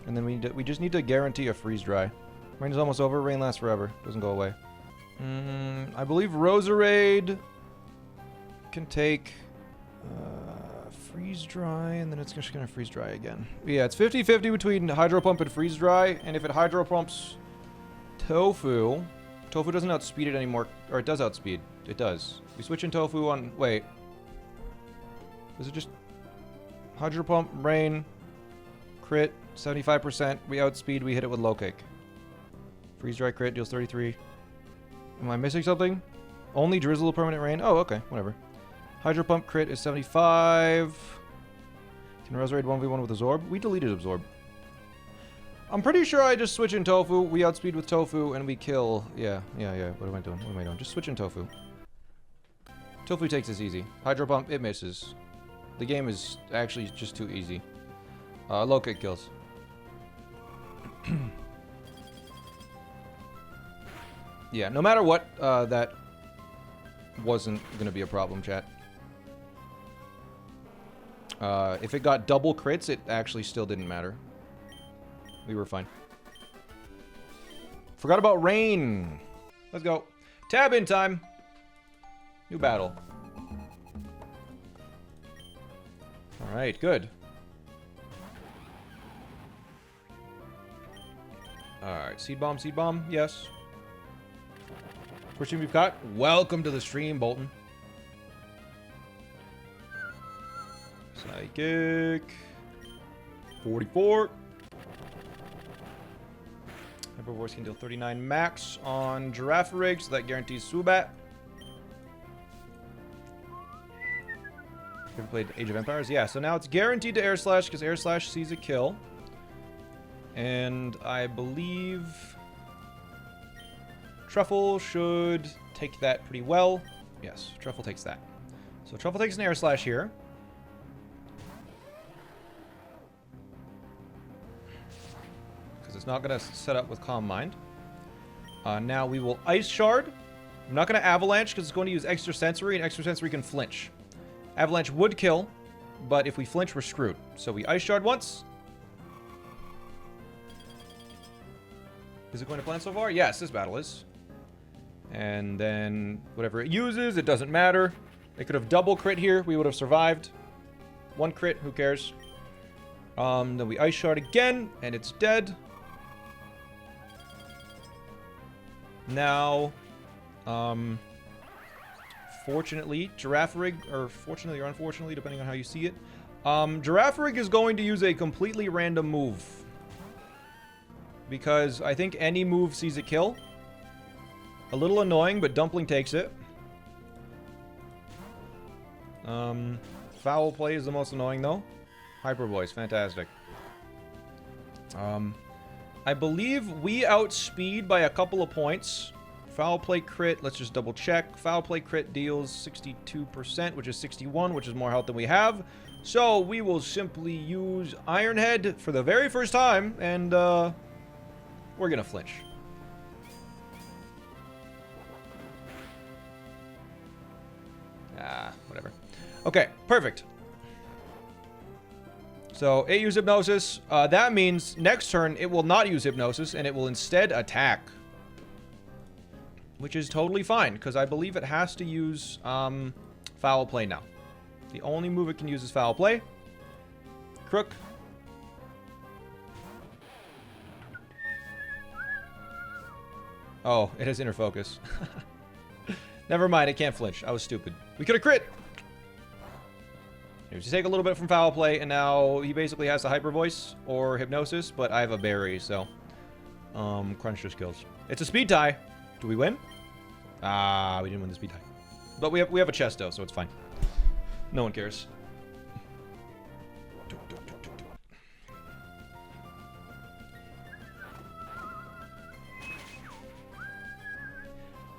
And then we just need to guarantee a freeze dry. Rain is almost over. Rain lasts forever. Doesn't go away. I believe Roserade can take freeze dry, and then it's just gonna freeze dry again. But yeah, it's 50-50 between hydro pump and freeze dry, and if it hydro pumps Tofu doesn't outspeed it anymore, or it does outspeed. It does. We switch in Tofu on. Wait. Is it just hydro pump, rain, crit, 75%? We outspeed. We hit it with low kick. Freeze dry crit deals 33. Am I missing something? Only drizzle permanent rain? Oh, okay. Whatever. Hydro pump crit is 75. Can Roserade 1v1 with Absorb? We deleted Absorb. I'm pretty sure I just switch in Tofu. We outspeed with Tofu and we kill. Yeah. What am I doing? Just switch in Tofu. Tofu takes this easy. Hydro pump, it misses. The game is actually just too easy. Low kick kills. Yeah, no matter what, that wasn't gonna be a problem, chat. If it got double crits, it actually still didn't matter. We were fine. Forgot about rain. Let's go. Tab in time. New battle. Alright, good. Alright, seed bomb, yes. First team we've got. Welcome to the stream, Bolton. Psychic. 44. Hyper Voice can deal 39 max on Girafarig, so that guarantees Subat. Ever played Age of Empires? Yeah, so now it's guaranteed to Air Slash because Air Slash sees a kill. And I believe Truffle should take that pretty well. Yes, Truffle takes that. So Truffle takes an Air Slash here. Because it's not going to set up with Calm Mind. Now we will Ice Shard. I'm not going to Avalanche because it's going to use Extra Sensory, and Extra Sensory can flinch. Avalanche would kill, but if we flinch, we're screwed. So we Ice Shard once. Is it going to plan so far? Yes, this battle is. And then whatever it uses, it doesn't matter. It could have double crit here. We would have survived. One crit, who cares? Then we Ice Shard again, and it's dead. Now, fortunately, Girafarig, or fortunately or unfortunately, depending on how you see it, Girafarig is going to use a completely random move. Because I think any move sees a kill. A little annoying, but Dumpling takes it. Foul Play is the most annoying, though. Hyper Voice, fantastic. I believe we outspeed by a couple of points. Foul play crit, let's just double check. Foul play crit deals 62%, which is 61, which is more health than we have. So we will simply use Iron Head for the very first time, and we're gonna flinch. Whatever. Okay, perfect. So it used Hypnosis. That means next turn it will not use Hypnosis, and it will instead attack. Which is totally fine, because I believe it has to use Foul Play now. The only move it can use is Foul Play. Crook. Oh, it has Inner Focus. Never mind, it can't flinch. I was stupid. We could have crit! He was to take a little bit from Foul Play, and now he basically has the Hyper Voice or Hypnosis, but I have a Berry, so Crunch just kills. It's a speed tie. Do we win? Ah, we didn't win the speed tie. But we have a Chesto, so it's fine. No one cares.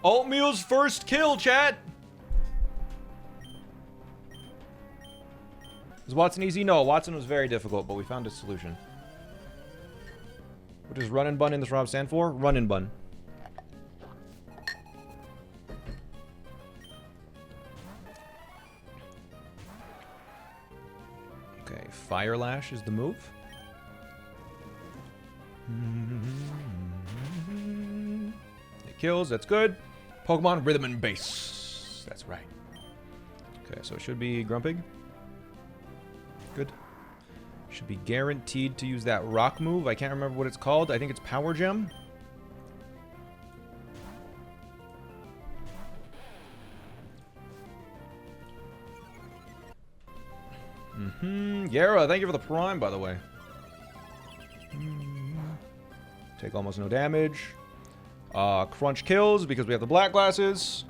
Oatmeal's first kill, chat! Is Watson easy? No, Watson was very difficult, but we found a solution. What does Run Bun in this ROM stand for? Run Bun. Okay, Fire Lash is the move. It kills, that's good. Pokemon Rhythm and Bass. That's right. Okay, so it should be Grumpig. Good. Should be guaranteed to use that rock move. I can't remember what it's called. I think it's Power Gem. Yara, thank you for the prime, by the way. Take almost no damage. Crunch kills because we have the black glasses.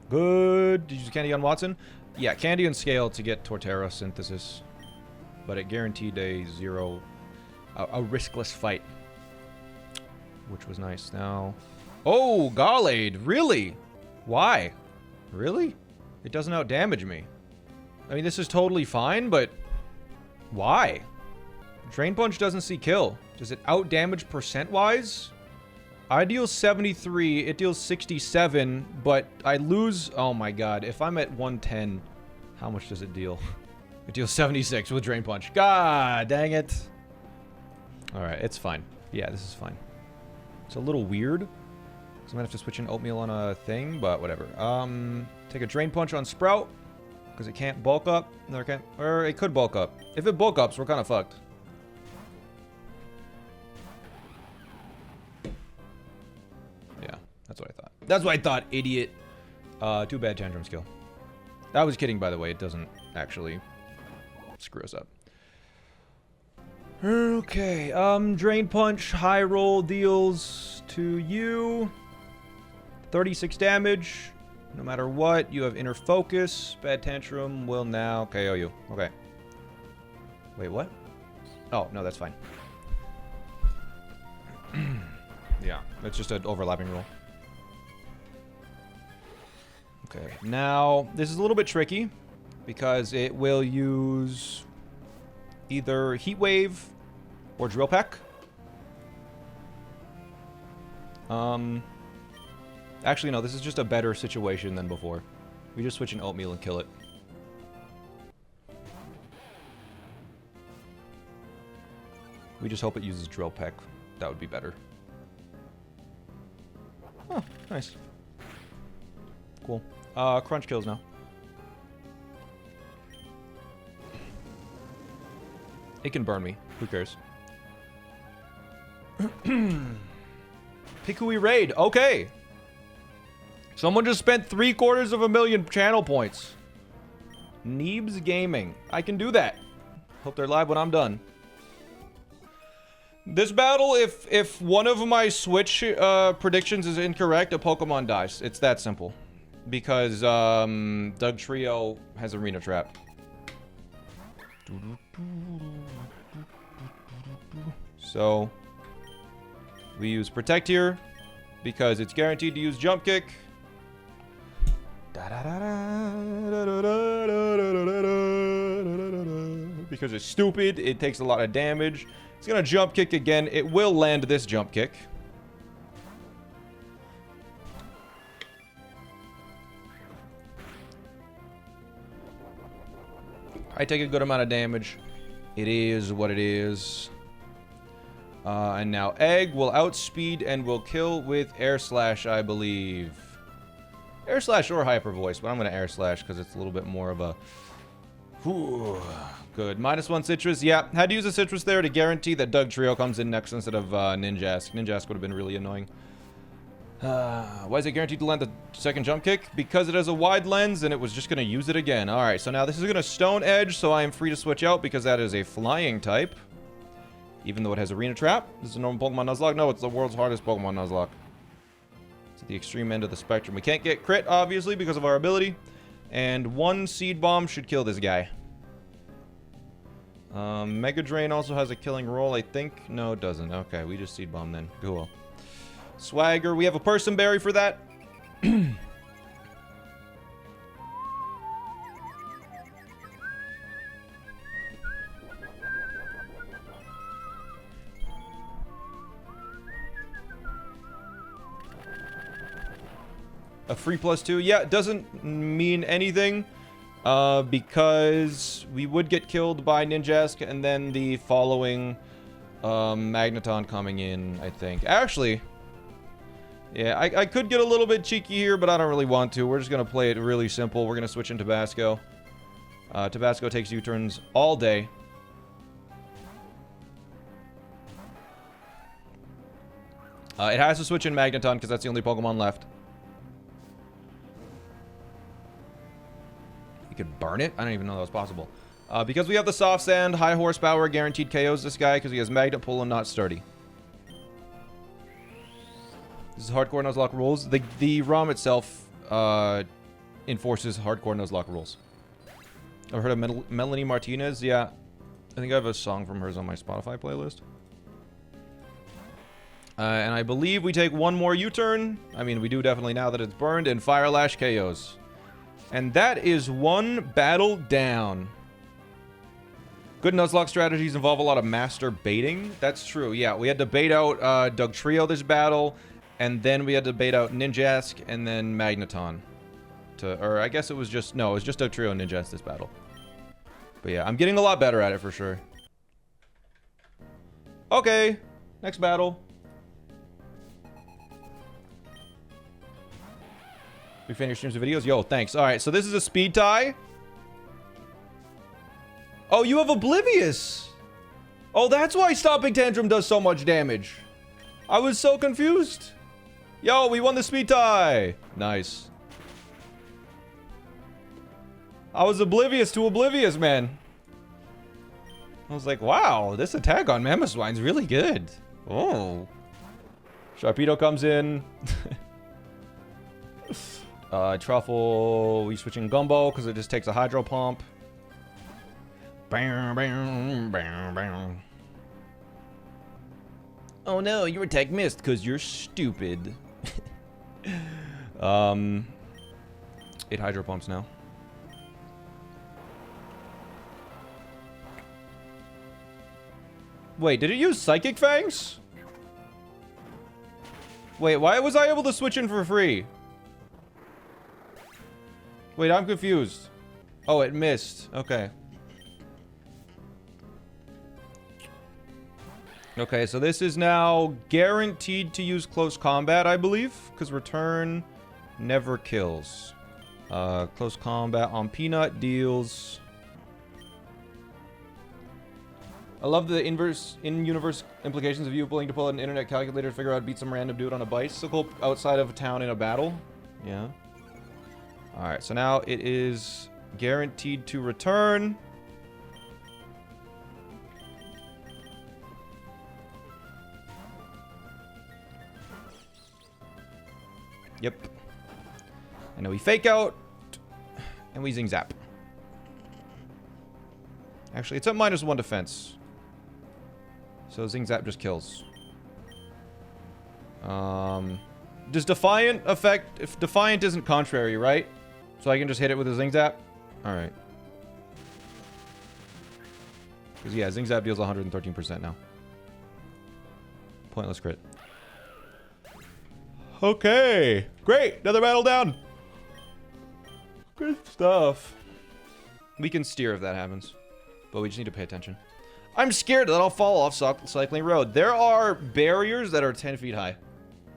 Good. Did you use Candy on Watson? Yeah, Candy and Scale to get Torterra Synthesis. But it guaranteed a riskless fight. Which was nice. Now... Oh, Gallade! Really? Why? Really? It doesn't outdamage me. I mean, this is totally fine, but... Why? Drain Punch doesn't see kill. Does it outdamage percent-wise? I deal 73, it deals 67, but I lose... Oh my god, if I'm at 110, how much does it deal? It deals 76 with Drain Punch. God dang it. Alright, it's fine. Yeah, this is fine. It's a little weird. So I'm gonna have to switch in Oatmeal on a thing, but whatever. Take a Drain Punch on Sprout, because it can't bulk up. No, it can't. Or it could bulk up. If it bulk ups, we're kind of fucked. Yeah, that's what I thought. That's what I thought, idiot. Too bad Tantrum skill. I was kidding, by the way. It doesn't actually screw us up. Okay, Drain Punch, high roll deals to you 36 damage. No matter what, you have Inner Focus. Bad Tantrum will now KO you. Okay. Wait, what? Oh, no, that's fine. Yeah, it's just an overlapping roll. Okay, now, this is a little bit tricky because it will use either Heat Wave or Drill Peck. Actually, no, this is just a better situation than before. We just switch in Oatmeal and kill it. We just hope it uses Drill Peck. That would be better. Oh, nice. Cool. Crunch kills now. It can burn me. Who cares? Pikui Raid. Okay. Someone just spent 750,000 channel points. Neebs Gaming. I can do that. Hope they're live when I'm done. This battle, if one of my Switch predictions is incorrect, a Pokemon dies. It's that simple. Because Doug Trio has Arena Trap. So we use Protect here because it's guaranteed to use Jump Kick. Because it's stupid, it takes a lot of damage. It's gonna Jump Kick again. It will land this Jump Kick. I take a good amount of damage. It is what it is. And now Egg will outspeed and will kill with Air Slash, I believe. Air Slash or Hyper Voice, but I'm going to Air Slash because it's a little bit more of a... Whew. Good. -1 Citrus. Yeah, had to use a Citrus there to guarantee that Doug Trio comes in next instead of Ninjask. Ninjask would have been really annoying. Why is it guaranteed to land the second Jump Kick? Because it has a wide lens and it was just going to use it again. Alright, so now this is going to Stone Edge, so I am free to switch out because that is a flying type. Even though it has Arena Trap. This is a normal Pokemon Nuzlocke. No, it's the world's hardest Pokemon Nuzlocke. It's at the extreme end of the spectrum. We can't get crit, obviously, because of our ability. And 1 Seed Bomb should kill this guy. Mega Drain also has a killing roll, I think. No, it doesn't. Okay, we just Seed Bomb then. Cool. Swagger. We have a Person Berry for that. A free +2. Yeah, it doesn't mean anything. Because we would get killed by Ninjask and then the following Magneton coming in, I think. Actually, yeah, I could get a little bit cheeky here, but I don't really want to. We're just going to play it really simple. We're going to switch in Tabasco. Tabasco takes U-turns all day. It has to switch in Magneton because that's the only Pokemon left. You could burn it? I don't even know that was possible. Because we have the Soft Sand, high horsepower, guaranteed KOs this guy because he has Magnet Pull and not Sturdy. This is hardcore Nuzlocke rules. The ROM itself enforces hardcore Nuzlocke rules. I've heard of Melanie Martinez. Yeah, I think I have a song from hers on my Spotify playlist. And I believe we take 1 more U-turn. I mean, we do definitely now that it's burned. And Fire Lash KOs. And that is 1 battle down. Good Nuzlocke strategies involve a lot of master baiting. That's true. Yeah, we had to bait out Doug Trio this battle. And then we had to bait out Ninjask and then Magneton. Or I guess it was just... No, it was just Doug Trio and Ninjask this battle. But yeah, I'm getting a lot better at it for sure. Okay, next battle. Big fan of your streams and videos. Yo, thanks. Alright, so this is a speed tie. Oh, you have Oblivious. Oh, that's why Stomping Tantrum does so much damage. I was so confused. Yo, we won the speed tie. Nice. I was oblivious to Oblivious, man. I was like, wow, this attack on Mamoswine's really good. Oh. Sharpedo comes in. Truffle, we switching Gumbo because it just takes a Hydro Pump. Bam, bam, bam, bam. Oh no, your attack missed because you're stupid. 8 Hydro Pumps now. Wait, did it use Psychic Fangs? Wait, why was I able to switch in for free? Wait, I'm confused. Oh, it missed. Okay. Okay, so this is now guaranteed to use close combat, I believe. Because return never kills. Close combat on Peanut deals... I love the in-universe implications of you willing to pull out an internet calculator to figure out how to beat some random dude on a bicycle outside of a town in a battle. Yeah. Alright, so now it is guaranteed to return. Yep. And now we fake out. And we zing zap. Actually, it's at -1 defense. So Zing Zap just kills. Does Defiant affect... If Defiant isn't contrary, right? So I can just hit it with a Zing Zap? Alright. Because, yeah, Zing Zap deals 113% now. Pointless crit. Okay. Great. Another battle down. Good stuff. We can steer if that happens. But we just need to pay attention. I'm scared that I'll fall off Cycling Road. There are barriers that are 10 feet high.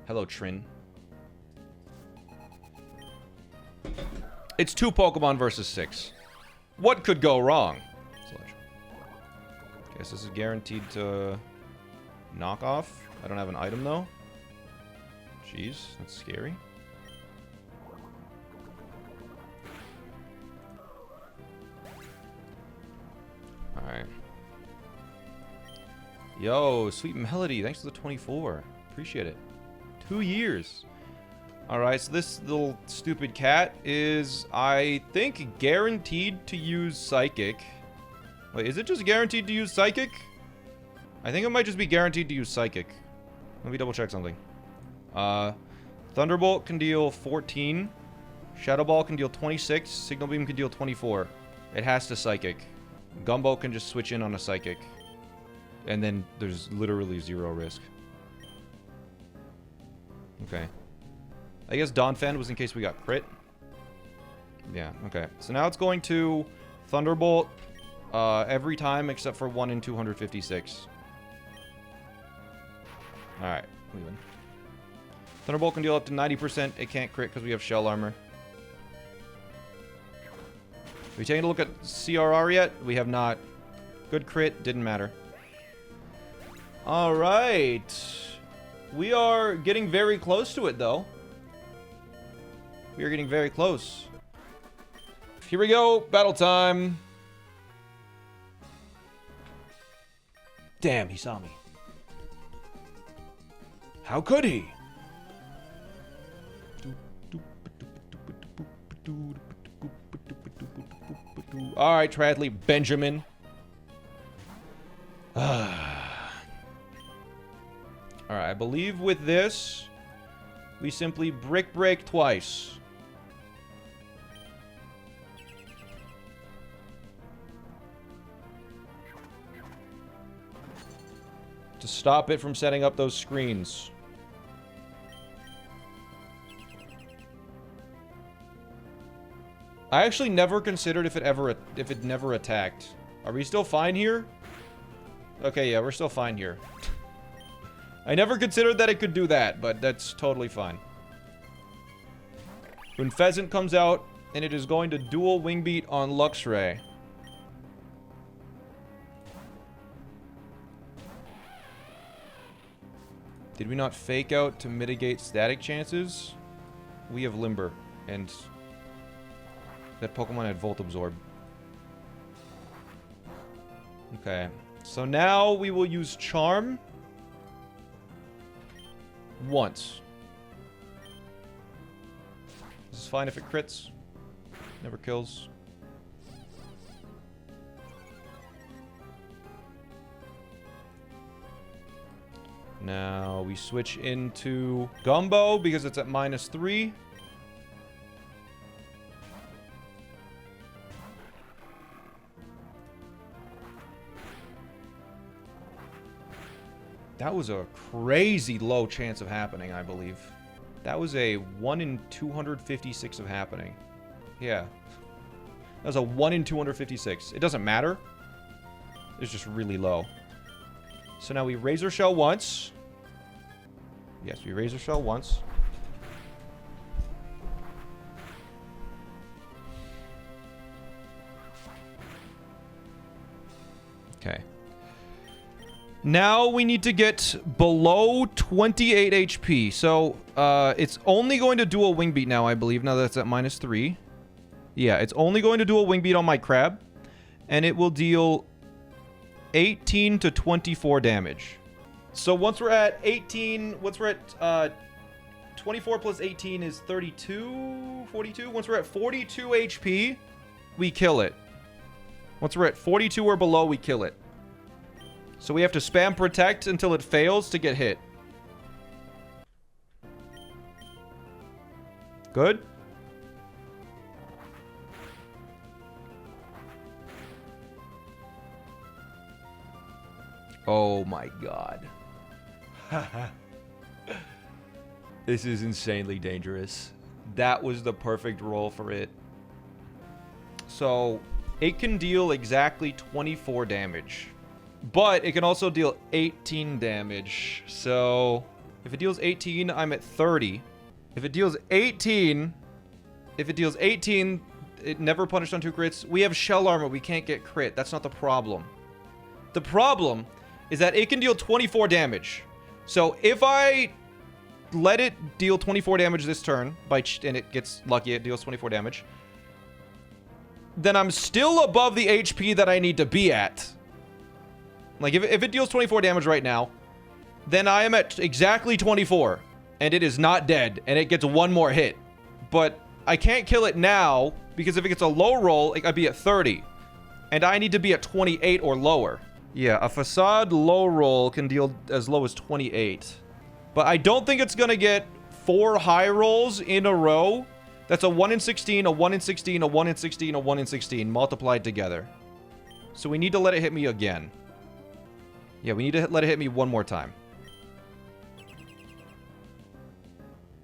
Hello, Trin. It's 2 Pokemon versus 6. What could go wrong? Okay, so this is guaranteed to knock off. I don't have an item, though. Jeez, that's scary. Alright. Yo, Sweet Melody, thanks for the 24. Appreciate it. 2 years. Alright, so this little stupid cat is, I think, guaranteed to use Psychic. Wait, is it just guaranteed to use Psychic? I think it might just be guaranteed to use Psychic. Let me double check something. Thunderbolt can deal 14. Shadow Ball can deal 26. Signal Beam can deal 24. It has to Psychic. Gumbo can just switch in on a Psychic. And then there's literally 0 risk. Okay. I guess Donphan was in case we got crit. Yeah, okay. So now it's going to Thunderbolt every time except for 1 in 256. Alright, leaving. Thunderbolt can deal up to 90%. It can't crit because we have Shell Armor. Have we taken a look at CRR yet? We have not. Good crit, didn't matter. Alright. We are getting very close to it, though. We are getting very close. Here we go. Battle time. Damn, he saw me. How could he? Alright, Tradley Benjamin. Alright, I believe with this, we simply brick break twice. To stop it from setting up those screens. I actually never considered if it never attacked. Are we still fine here? Okay, yeah, we're still fine here. I never considered that it could do that, but that's totally fine. When Pheasant comes out, and it is going to dual Wing Beat on Luxray. Did we not fake out to mitigate static chances? We have Limber, and that Pokemon had Volt Absorb. Okay, so now we will use Charm once. This is fine if it crits. Never kills. Now we switch into Gumbo because it's at -3. That was a crazy low chance of happening, I believe. That was a 1 in 256 of happening. Yeah. That was a 1 in 256. It doesn't matter. It's just really low. So now we Razor Shell once. Yes, we Razor Shell once. Okay. Now we need to get below 28 HP. So, it's only going to dual Wing Beat now, I believe. Now that's at -3. Yeah, it's only going to dual Wing Beat on my Crab. And it will deal 18 to 24 damage. So once we're at 18, once we're at 24 plus 18 is 32, 42. Once we're at 42 HP, we kill it. Once we're at 42 or below, we kill it. So we have to spam protect until it fails to get hit. Good. Oh my god. This is insanely dangerous. That was the perfect roll for it. So, it can deal exactly 24 damage. But it can also deal 18 damage. So, if it deals 18, I'm at 30. If it deals 18, it never punished on 2 crits. We have shell armor. We can't get crit. That's not the problem. The problem is that it can deal 24 damage. So if I let it deal 24 damage this turn, and it gets lucky, it deals 24 damage, then I'm still above the HP that I need to be at. Like, if it deals 24 damage right now, then I am at exactly 24, and it is not dead, and it gets 1 more hit. But I can't kill it now, because if it gets a low roll, I'd be at 30, and I need to be at 28 or lower. Yeah, a facade low roll can deal as low as 28. But I don't think it's going to get 4 high rolls in a row. That's a 1 in 16, a 1 in 16, a 1 in 16, a 1 in 16 multiplied together. So we need to let it hit me again. Yeah, we need to let it hit me 1 more time.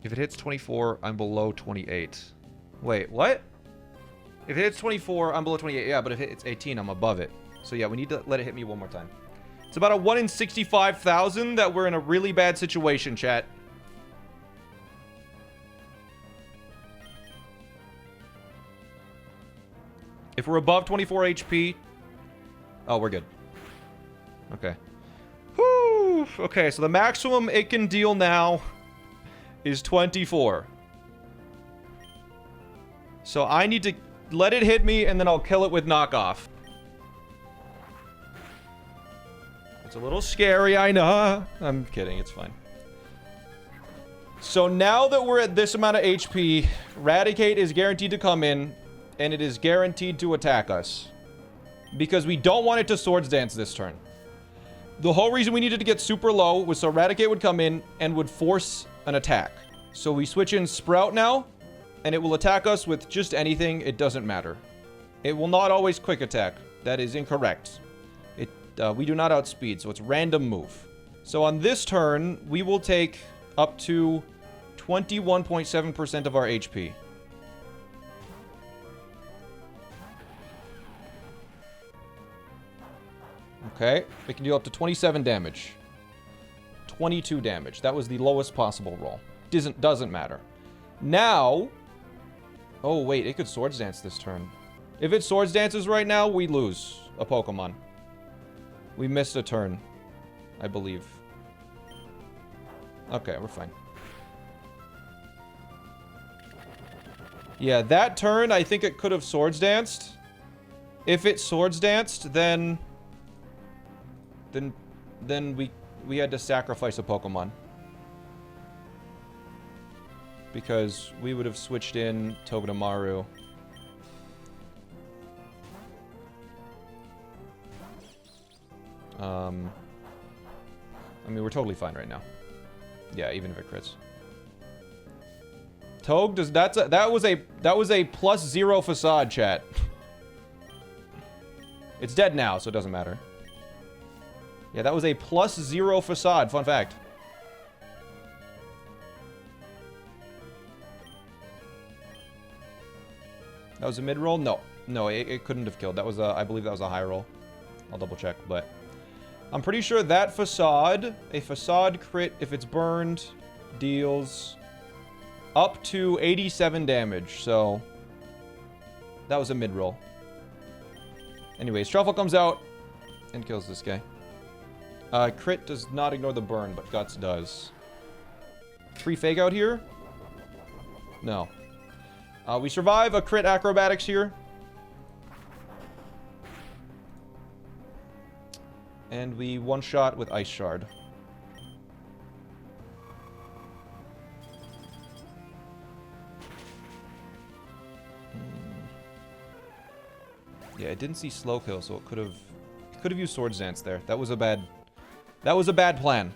If it hits 24, I'm below 28. Wait, what? If it hits 24, I'm below 28. Yeah, but if it hits 18, I'm above it. So yeah, we need to let it hit me 1 more time. It's about a 1 in 65,000 that we're in a really bad situation, chat. If we're above 24 HP... Oh, we're good. Okay. Whew. Okay, so the maximum it can deal now is 24. So I need to let it hit me, and then I'll kill it with knockoff. It's a little scary, I know. I'm kidding, it's fine. So now that we're at this amount of HP, Raticate is guaranteed to come in, and it is guaranteed to attack us. Because we don't want it to Swords Dance this turn. The whole reason we needed to get super low was so Raticate would come in and would force an attack. So we switch in Sprout now, and it will attack us with just anything. It doesn't matter. It will not always quick attack. That is incorrect. We do not outspeed, so it's random move. So on this turn, we will take up to 21.7% of our HP. Okay, it can deal up to 27 damage. 22 damage. That was the lowest possible roll. Doesn't matter. Now... Oh, wait, it could Swords Dance this turn. If it Swords Dances right now, we lose a Pokemon. We missed a turn, I believe. Okay, we're fine. Yeah, that turn, I think it could have Swords Danced. If it Swords Danced, then we had to sacrifice a Pokemon. Because we would have switched in Togedemaru. I mean, we're totally fine right now. Yeah, even if it crits. Tog does that was a +0 facade, chat. It's dead now, so it doesn't matter. Yeah, that was a +0 facade. Fun fact. That was a mid roll? No, it couldn't have killed. That was a, I believe that was a high roll. I'll double check, but I'm pretty sure that facade, a facade crit, if it's burned, deals up to 87 damage. So that was a mid roll. Anyways, Truffle comes out and kills this guy. Crit does not ignore the burn, but Guts does. Free fake out here? No. We survive a crit acrobatics here. And we one-shot with Ice Shard. Yeah, it didn't see slow kill, so it could Could have used Swords Dance there. That was a bad plan.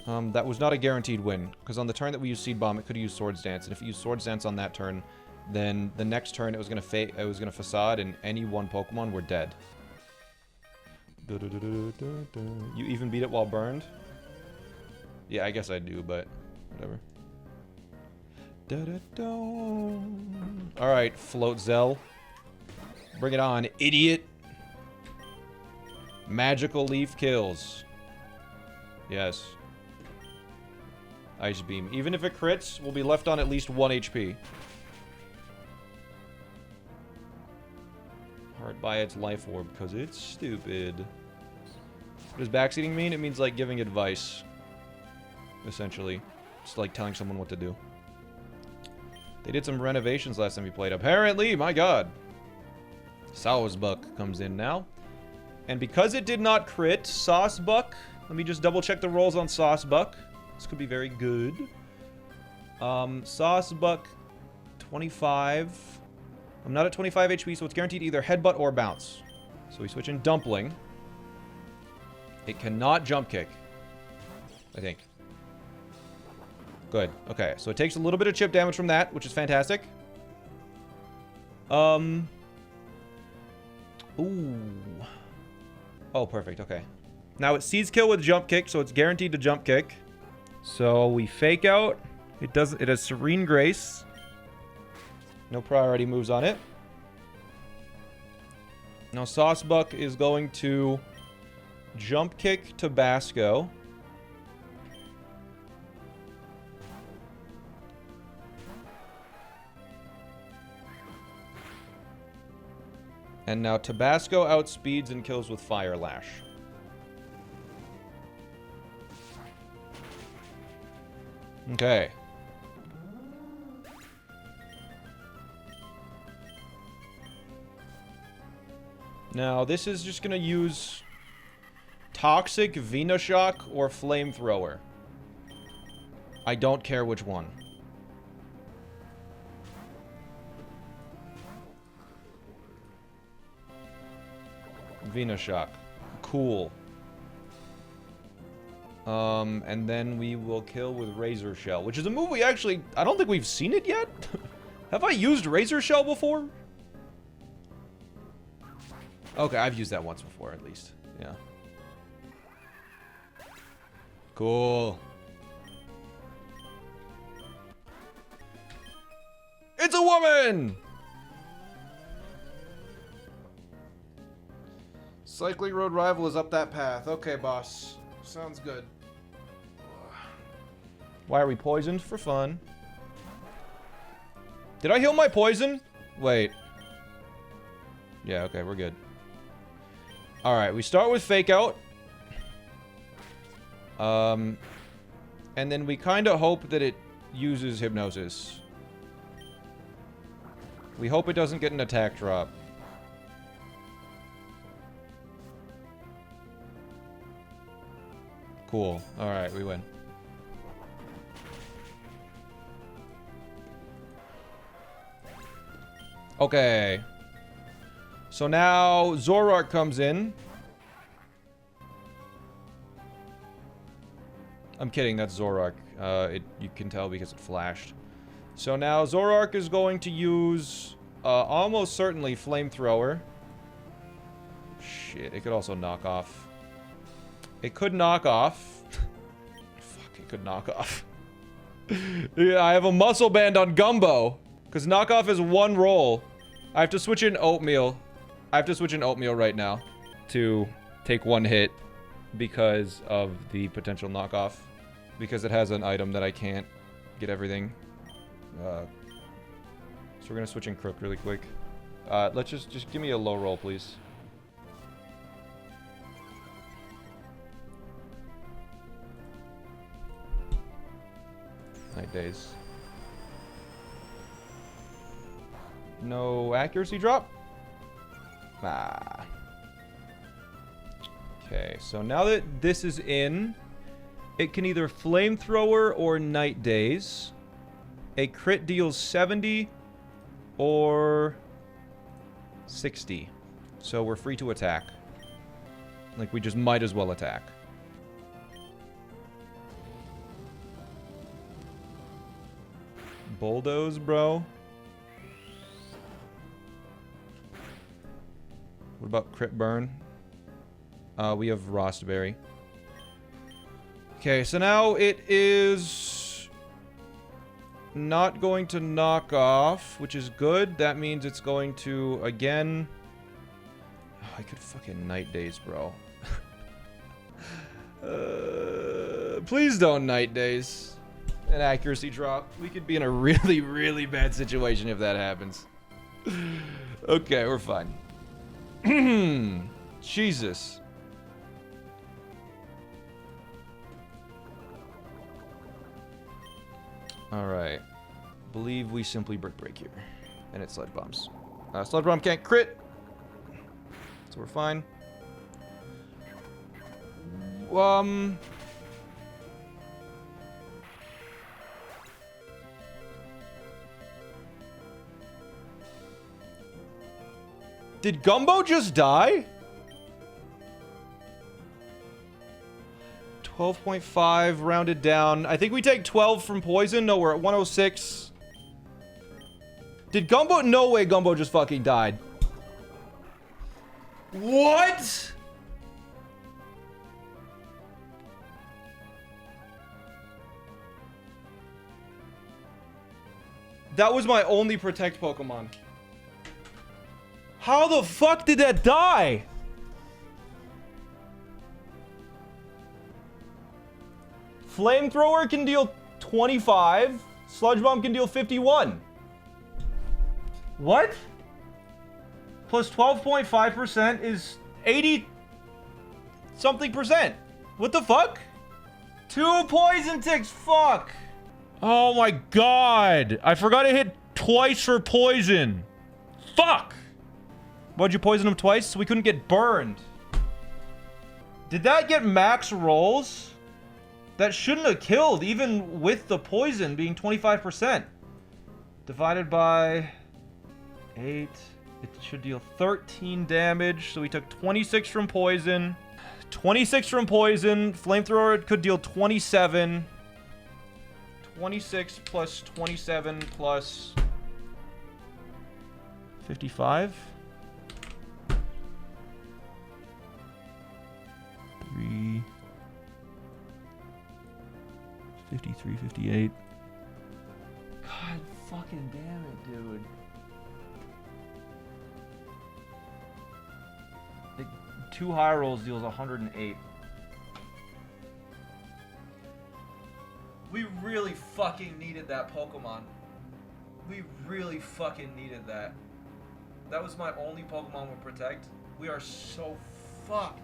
That was not a guaranteed win, because on the turn that we used Seed Bomb, it could have used Swords Dance, and if it used Swords Dance on that turn, then the next turn it was gonna Facade, and any one Pokemon were dead. You even beat it while burned? Yeah, I guess I do, but whatever. Alright, Float Zell. Bring it on, idiot. Magical Leaf kills. Yes. Ice Beam. Even if it crits, we'll be left on at least 1 HP. Hard by its Life Orb, because it's stupid. What does backseating mean? It means, like, giving advice. Essentially. Just like telling someone what to do. They did some renovations last time we played. Apparently, my god. Saucebuck comes in now. And because it did not crit, Saucebuck... Let me just double check the rolls on Saucebuck. This could be very good. Saucebuck, 25. I'm not at 25 HP, so it's guaranteed either Headbutt or Bounce. So we switch in Dumpling. It cannot Jump Kick, I think. Good. Okay, so it takes a little bit of chip damage from that, which is fantastic. Ooh. Oh, perfect. Okay. Now it Seeds Kill with Jump Kick, so it's guaranteed to Jump Kick. So we Fake Out. It has Serene Grace. No priority moves on it. Now Saucebuck is going to Jump Kick Tabasco. And now Tabasco outspeeds and kills with Fire Lash. Okay. Now, this is just gonna use Toxic, Venoshock, or Flamethrower. I don't care which one. Venoshock. Cool. And then we will kill with Razor Shell, which is a move we actually... I don't think we've seen it yet. Have I used Razor Shell before? Okay, I've used that once before, at least. Yeah. Cool. It's a woman! Cycling Road Rival is up that path. Okay, boss. Sounds good. Why are we poisoned? For fun. Did I heal my poison? Wait. Yeah, okay, we're good. Alright, we start with Fake Out. And then we kind of hope that it uses Hypnosis. We hope it doesn't get an attack drop. Cool. Alright, we win. Okay. So now Zoroark comes in. I'm kidding, that's Zoroark. You can tell because it flashed. So now Zoroark is going to use almost certainly Flamethrower. Shit, it could also knock off. It could knock off. Fuck, it could knock off. Yeah, I have a Muscle Band on Gumbo. Because knockoff is one roll. I have to switch in Oatmeal. I have to switch in Oatmeal right now to take one hit because of the potential knockoff. Because it has an item that I can't get everything. So we're gonna switch in Crook really quick. Let's just give me a low roll, please. Night Days. No accuracy drop? Ah. Okay, so now that this is in, it can either Flamethrower or Night Days. A crit deals 70 or 60. So we're free to attack. Like, we just might as well attack. Bulldoze, bro. What about crit burn? We have Rostberry. Okay, so now it is not going to knock off, which is good. That means it's going to, again... Oh, I could fucking Night Daze, bro. Please don't Night Daze. An accuracy drop. We could be in a really, really bad situation if that happens. Okay, we're fine. Jesus. Alright. Believe we simply brick break here. And it's sludge bombs. Sludge bomb can't crit. So we're fine. Did Gumbo just die? 12.5 rounded down. I think we take 12 from poison. No, we're at 106. Did Gumbo? No way Gumbo just fucking died. What? That was my only protect Pokemon. How the fuck did that die? Flamethrower can deal 25. Sludge Bomb can deal 51. What? Plus 12.5% is 80 something percent. What the fuck? 2 poison ticks, fuck. Oh my god. I forgot to hit twice for poison. Fuck. Why'd you poison him twice? So we couldn't get burned. Did that get max rolls? That shouldn't have killed, even with the poison being 25%. Divided by 8. It should deal 13 damage. So we took 26 from poison. 26 from poison. Flamethrower could deal 27. 26 plus 27 plus 55. 3, 53, 58. God fucking damn it, dude. Like, 2 high rolls deals 108. We really fucking needed that Pokemon. We really fucking needed that. That was my only Pokemon with Protect. We are so fucked.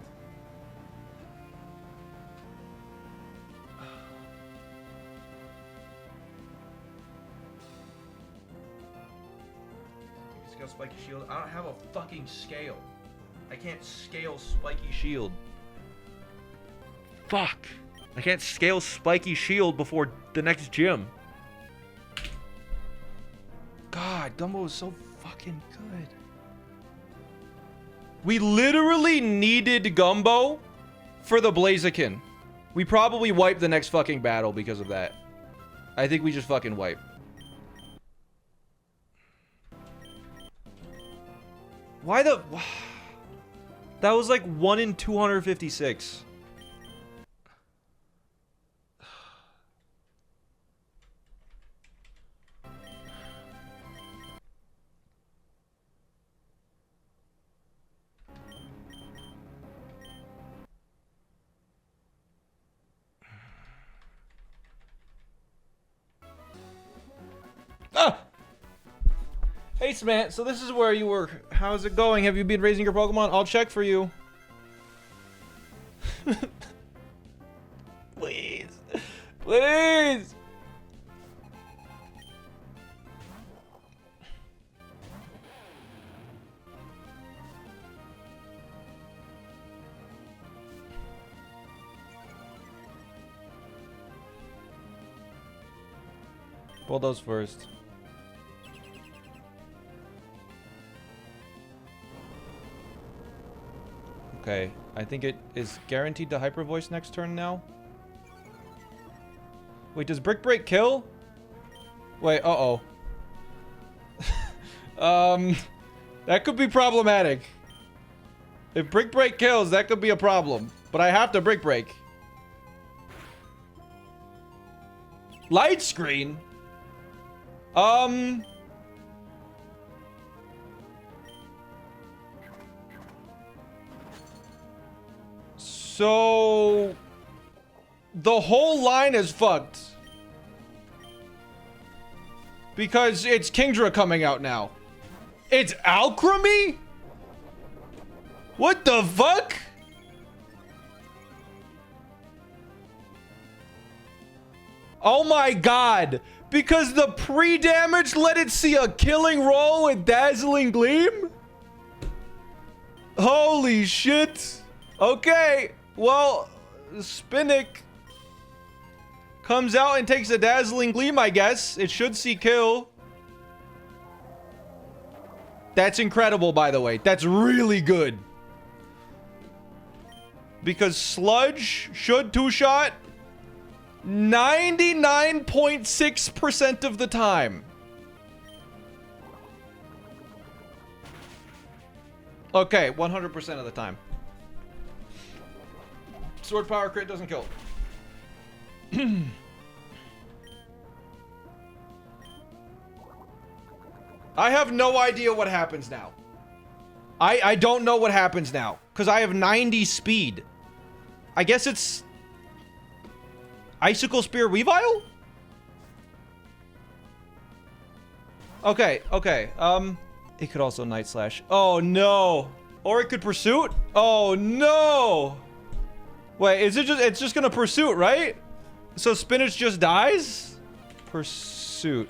Spiky Shield. I don't have a fucking scale. I can't scale Spiky Shield. Fuck. I can't scale Spiky Shield before the next gym. God, Gumbo is so fucking good. We literally needed Gumbo for the Blaziken. We probably wiped the next fucking battle because of that. I think we just fucking wipe. Why the... That was like 1 in 256. Ah! Hey, SmallAnt, so this is where you were. How's it going? Have you been raising your Pokemon? I'll check for you. Please. Please. Bulldoze first. Okay, I think it is guaranteed to hyper voice next turn now. Wait, does Brick Break kill? Wait, uh-oh. That could be problematic. If Brick Break kills, that could be a problem. But I have to Brick Break. Light screen? So the whole line is fucked. Because it's Kingdra coming out now. It's Alchemy? What the fuck? Oh my god. Because the pre-damage let it see a killing roll with Dazzling Gleam? Holy shit. Okay. Well, Spinnick comes out and takes a Dazzling Gleam, I guess. It should see kill. That's incredible, by the way. That's really good. Because Sludge should two-shot 99.6% of the time. Okay, 100% of the time. Sword Power crit doesn't kill. I have no idea what happens now. I don't know what happens now. Because I have 90 speed. I guess it's... Icicle Spear Weavile? Okay, okay. It could also Night Slash. Oh, no. Or it could Pursuit? Oh, no. Wait, is it just... It's just gonna Pursuit, right? So Spinach just dies? Pursuit.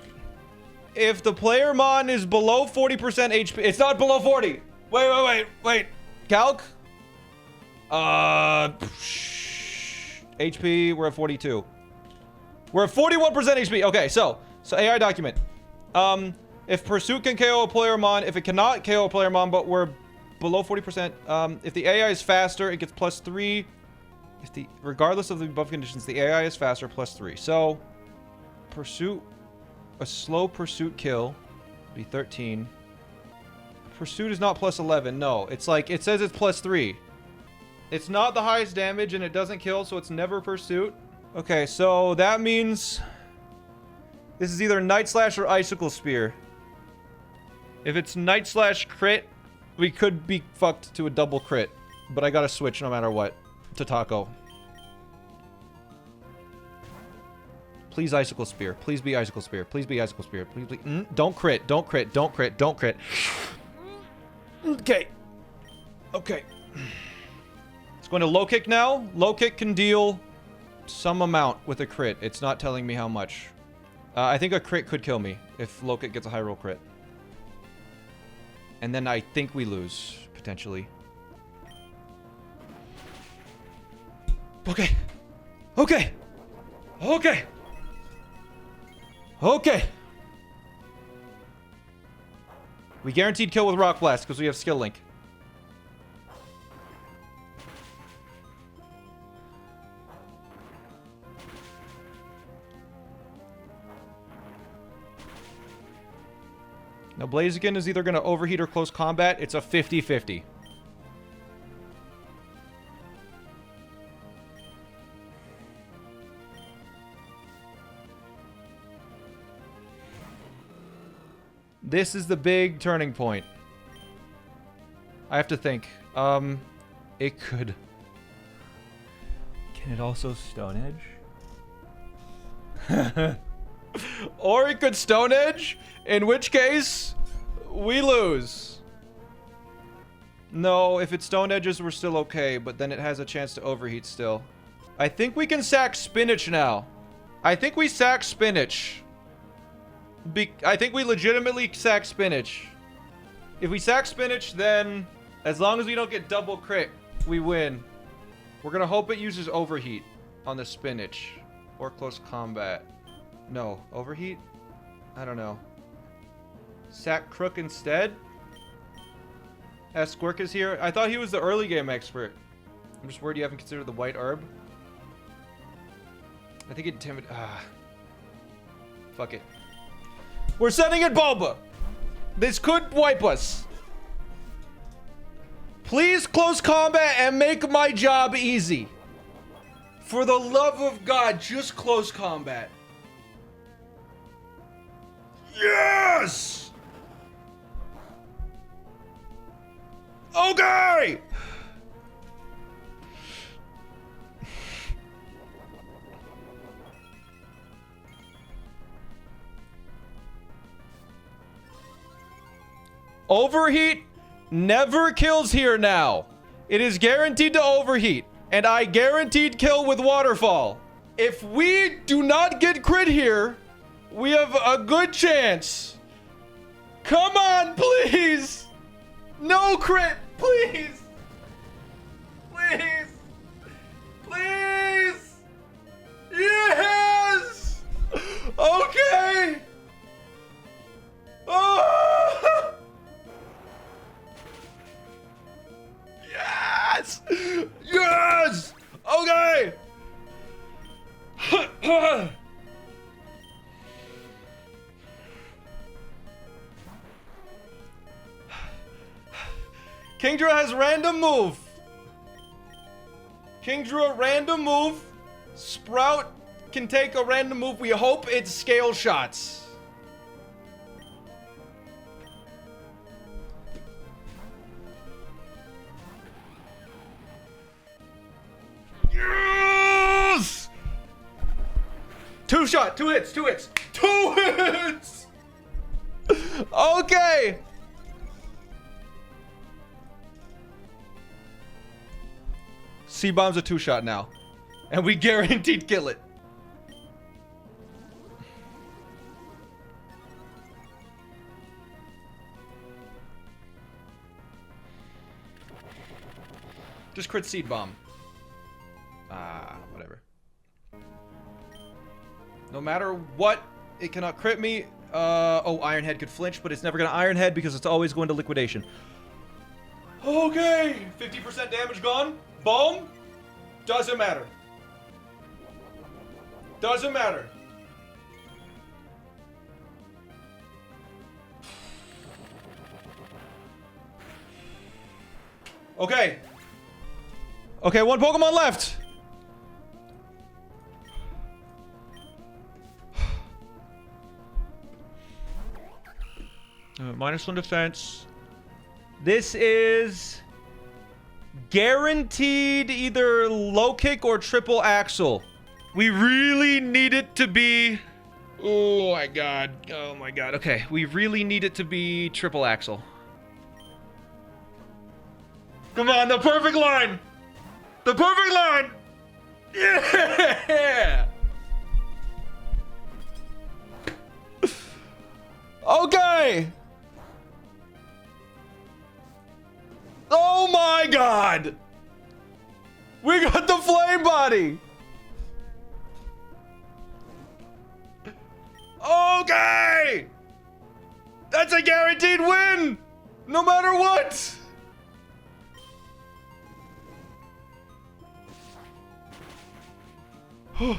If the player mon is below 40% HP... It's not below 40. Wait. Calc? HP, we're at 42. We're at 41% HP. Okay, so AI document. If Pursuit can KO a player mon, if it cannot KO a player mon, but we're below 40%, if the AI is faster, it gets +3. Regardless of the above conditions, the AI is faster, +3. So, Pursuit, a slow Pursuit kill, be 13. Pursuit is not +11, no. It's like, it says it's +3. It's not the highest damage and it doesn't kill, so it's never Pursuit. Okay, so that means this is either Night Slash or Icicle Spear. If it's Night Slash crit, we could be fucked to a double crit. But I gotta switch no matter what to Taco. Please Icicle Spear. Please be Icicle Spear. Please be Icicle Spear. Please be... don't crit. Don't crit. Don't crit. Don't crit. Okay. Okay. It's going to low kick now. Low kick can deal some amount with a crit. It's not telling me how much. I think a crit could kill me if low kick gets a high roll crit. And then I think we lose, potentially. Okay. Okay. Okay. Okay. We guaranteed kill with Rock Blast because we have Skill Link. Now Blaziken is either going to overheat or close combat. It's a 50-50. This is the big turning point. I have to think. It could... Can it also Stone Edge? Or it could Stone Edge, in which case, we lose. No, if it Stone Edges, we're still okay, but then it has a chance to overheat still. I think we can sack Spinach now. I think we sack Spinach. I think we legitimately sack Spinach. If we sack Spinach, then as long as we don't get double crit, we win. We're gonna hope it uses overheat on the Spinach. Or close combat. No, overheat? I don't know. Sack Crook instead? Squirk is here. I thought he was the early game expert. I'm just worried you haven't considered the white herb. I think it timid. Fuck it. We're sending it Bulba. This could wipe us. Please close combat and make my job easy. For the love of God, just close combat. Yes! Okay! Overheat never kills here now. It is guaranteed to overheat. And I guaranteed kill with waterfall. If we do not get crit here, we have a good chance. Come on, please. No crit, please. Please. Please. Yes. Okay. Oh. Yes. Yes. Okay. Kingdra has random move. Kingdra random move. Sprout can take a random move. We hope it's scale shots. Yes! 2 shot, 2 hits, 2 hits, 2 hits! Okay! C-bomb's a 2-shot now. And we guaranteed kill it. Just crit seed bomb. Whatever. No matter what, it cannot crit me. Oh, Ironhead could flinch, but it's never gonna Ironhead because it's always going to liquidation. Okay, 50% damage gone. Boom. Doesn't matter. Doesn't matter. Okay. Okay, 1 Pokemon left. -1 defense. This is guaranteed either low kick or triple axle. We really need it to be... Oh my god. Oh my god. Okay, we really need it to be triple axle. Come on, the perfect line! The perfect line! Yeah! Okay! Oh my god! We got the flame body! Okay! That's a guaranteed win! No matter what! You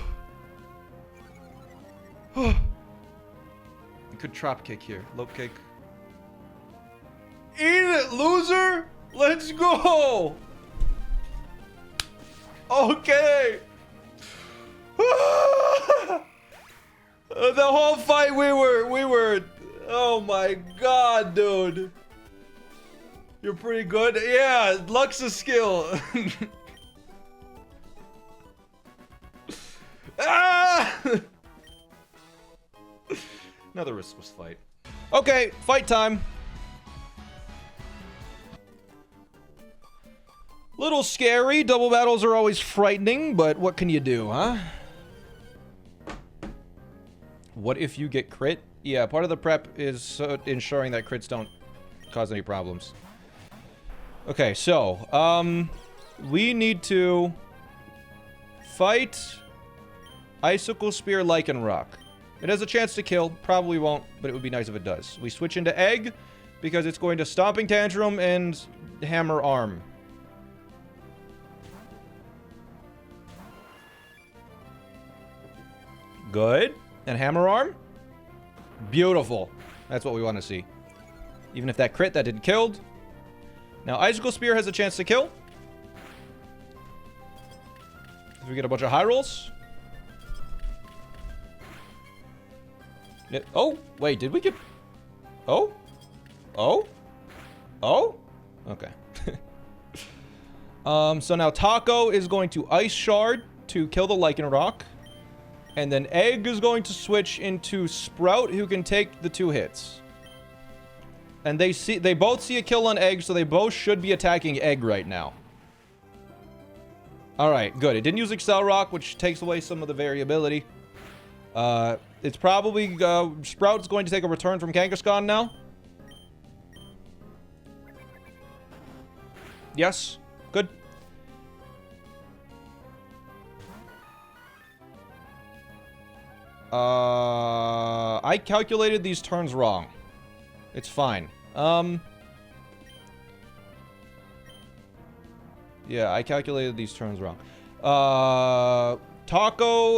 could drop kick here. Low kick. Eat it, loser! Let's go! Okay! The whole fight we were... Oh my god, dude. You're pretty good. Yeah, luck's a skill. Ah! Another riskless fight. Okay, fight time. Little scary. Double battles are always frightening, but what can you do, huh? What if you get crit? Yeah, part of the prep is ensuring that crits don't cause any problems. Okay, so, we need to fight Icicle Spear Lycanroc. It has a chance to kill. Probably won't, but it would be nice if it does. We switch into Egg because it's going to Stomping Tantrum and hammer arm. Good. And hammer arm. Beautiful. That's what we want to see. Even if that crit, that didn't killed. Now, Icicle Spear has a chance to kill. If we get a bunch of high rolls. Oh, wait, did we get... Oh? Oh? Oh? Okay. So now Taco is going to Ice Shard to kill the Lycanroc. And then Egg is going to switch into Sprout, who can take the 2 hits. And they both see a kill on Egg, so they both should be attacking Egg right now. Alright, good. It didn't use Excel Rock, which takes away some of the variability. It's probably... Sprout's going to take a return from Kangaskhan now. Yes. Good. I calculated these turns wrong. It's fine. Yeah, I calculated these turns wrong. Taco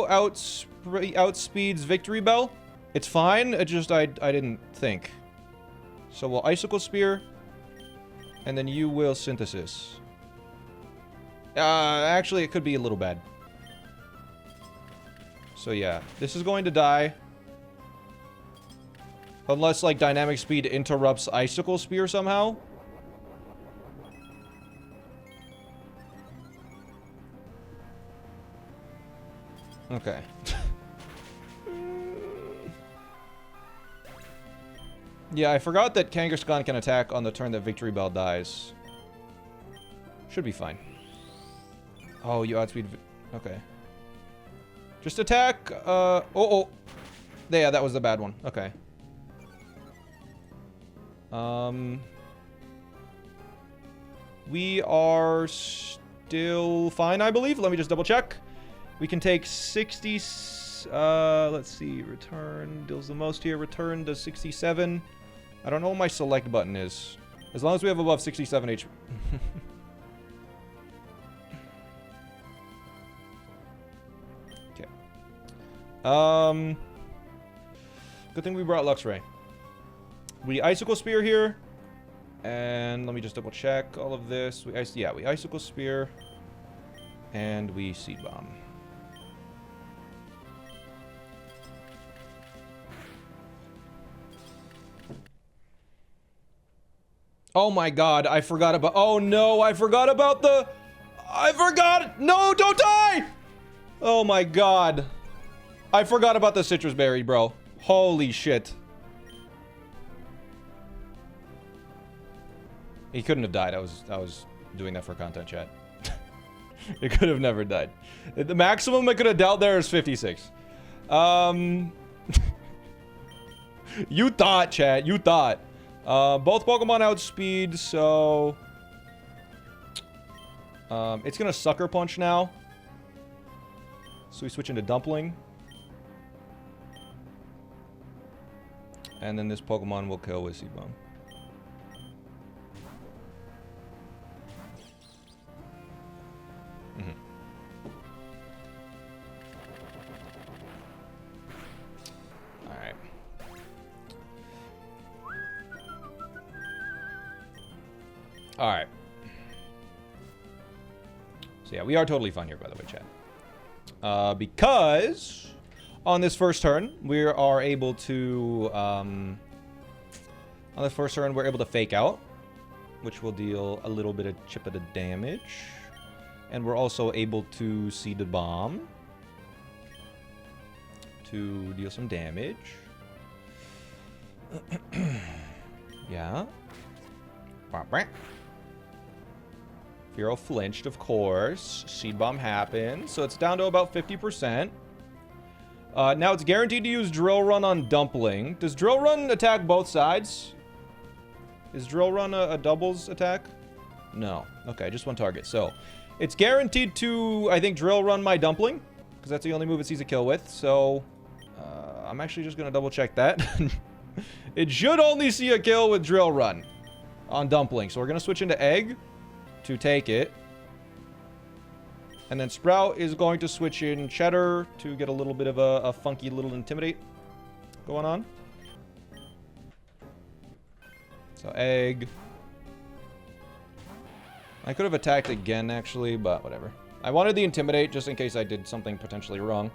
outspeeds Victory Bell. It's fine. It just, I didn't think. So we'll Icicle Spear. And then you will Synthesis. Actually, it could be a little bad. So yeah, this is going to die. Unless, like, Dynamic Speed interrupts Icicle Spear somehow. Okay. Yeah, I forgot that Kangaskhan can attack on the turn that Victory Bell dies. Should be fine. Oh, you outspeed... Okay. Just attack, oh. Yeah, that was the bad one. Okay. We are still fine, I believe. Let me just double check. We can take 60... let's see. Return deals the most here. Return does 67. I don't know what my select button is. As long as we have above 67 HP. Okay. Good thing we brought Luxray. We Icicle Spear here. And let me just double check all of this. We Icicle Spear. And we Seed Bomb. Oh my god, I forgot about... Oh no, I forgot about the... I forgot... No, don't die! Oh my god. I forgot about the Citrus Berry, bro. Holy shit. He couldn't have died. I was doing that for content, chat. It could have never died. The maximum I could have dealt there is 56. You thought, chat. You thought. Both Pokemon outspeed, so... it's gonna Sucker Punch now. So we switch into Dumpling. And then this Pokemon will kill with Seed Bomb. Alright. Alright. So yeah, we are totally fine here, by the way, chat. Because on this first turn, we are able to, on the first turn, we're able to Fake Out, which will deal a little bit of chip of the damage. And we're also able to Seed the Bomb to deal some damage. Yeah. Fearow flinched, of course. Seed Bomb happened, so it's down to about 50%. Now it's guaranteed to use Drill Run on Dumpling. Does Drill Run attack both sides? Is Drill Run a doubles attack? No. Okay, just one target. So, it's guaranteed to, I think, Drill Run my Dumpling, because that's the only move it sees a kill with. So, I'm actually just going to double check that. It should only see a kill with Drill Run on Dumpling. So we're going to switch into Egg to take it. And then Sprout is going to switch in Cheddar to get a little bit of a funky little Intimidate going on. So Egg. I could have attacked again, actually, but whatever. I wanted the Intimidate just in case I did something potentially wrong.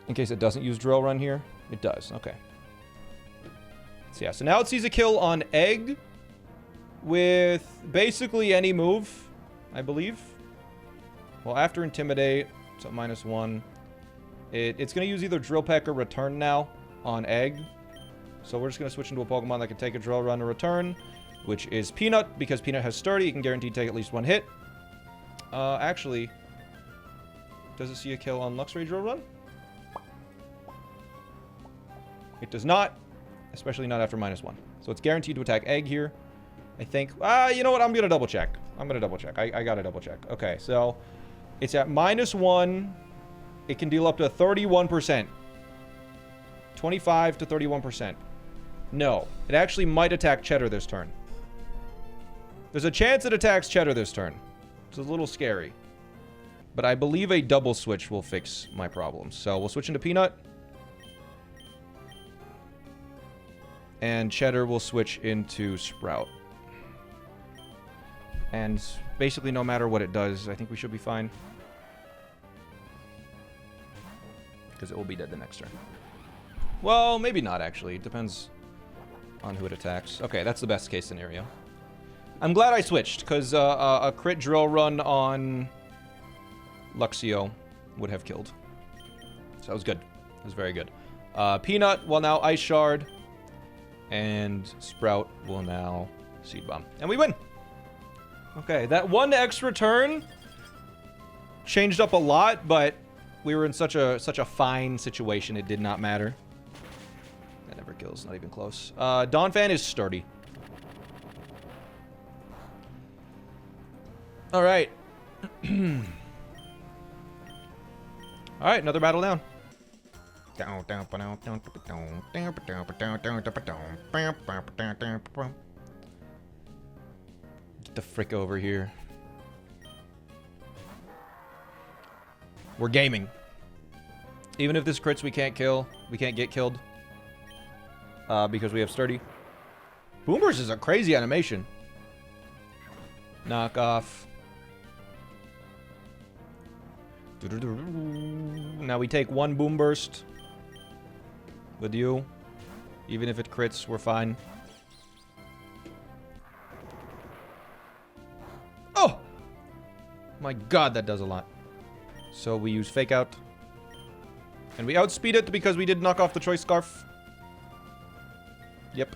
In case it doesn't use Drill Run here. It does. Okay. So yeah, so now it sees a kill on Egg with basically any move, I believe. Well, after Intimidate, so -1. It's going to use either Drill Peck or Return now on Egg. So we're just going to switch into a Pokemon that can take a Drill Run or Return, which is Peanut, because Peanut has Sturdy. He can guarantee take at least 1 hit. Actually, does it see a kill on Luxray Drill Run? It does not, especially not after -1. So it's guaranteed to attack Egg here, I think. You know what? I'm going to double check. I got to double check. Okay, so it's at -1. It can deal up to 31%. 25 to 31%. No, it actually might attack Cheddar this turn. There's a chance it attacks Cheddar this turn. It's a little scary. But I believe a double switch will fix my problems. So we'll switch into Peanut. And Cheddar will switch into Sprout. And basically no matter what it does, I think we should be fine. Because it will be dead the next turn. Well, maybe not, actually. It depends on who it attacks. Okay, that's the best case scenario. I'm glad I switched, because a crit Drill Run on Luxio would have killed. So that was good. That was very good. Peanut will now Ice Shard. And Sprout will now Seed Bomb. And we win! Okay, that 1 extra turn changed up a lot, but we were in such a fine situation, it did not matter. That never kills, not even close. Donphan is Sturdy. Alright. Alright, another battle down. Get the frick over here. We're gaming. Even if this crits, we can't kill. We can't get killed. Because we have Sturdy. Boomers is a crazy animation. Knock off. Now we take 1 Boom Burst. With you. Even if it crits, we're fine. Oh! My god, that does a lot. So we use Fake Out. And we outspeed it because we did knock off the Choice Scarf. Yep.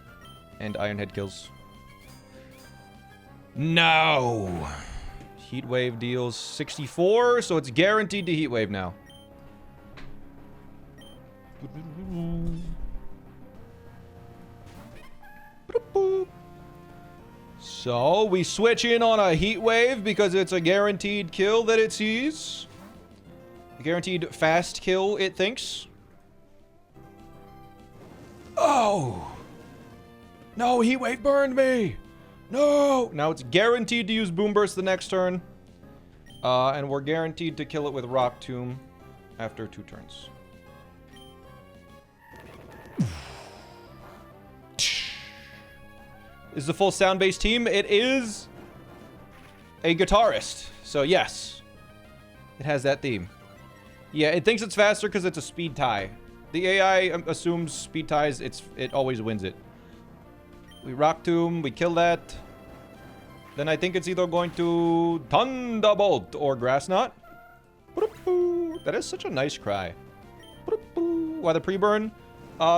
And Iron Head kills. No! Heat Wave deals 64, so it's guaranteed to Heat Wave now. So we switch in on a Heat Wave because it's a guaranteed kill that it sees. A guaranteed fast kill, it thinks. Oh! No, Heat Wave burned me! No! Now it's guaranteed to use Boom Burst the next turn. And we're guaranteed to kill it with Rock Tomb after 2 turns. Is the full sound-based team? It is a guitarist. So yes, it has that theme. Yeah, it thinks it's faster because it's a speed tie. The AI assumes speed ties, it always wins it. We Rock Tomb, we kill that. Then I think it's either going to Thunderbolt or Grass Knot. That is such a nice cry. Why the pre-burn?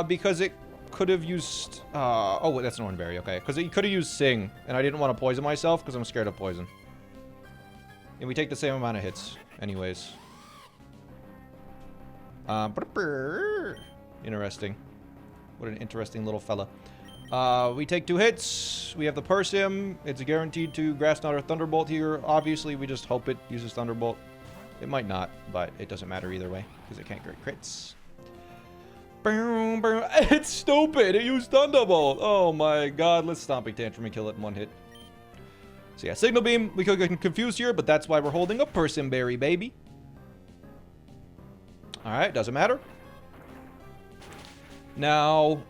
Because it could have used... oh, that's an Oranberry, okay. Because he could have used Sing, and I didn't want to poison myself because I'm scared of poison. And we take the same amount of hits, anyways. Interesting. What an interesting little fella. We take 2 hits. We have the Persim. It's guaranteed to Grass Knot or Thunderbolt here. Obviously, we just hope it uses Thunderbolt. It might not, but it doesn't matter either way, because it can't get crits. It's stupid. It used Thunderbolt. Oh my god. Let's Stomping Tantrum and kill it in one hit. So yeah, Signal Beam. We could get confused here, but that's why we're holding a Person Berry, baby. Alright, doesn't matter. Now...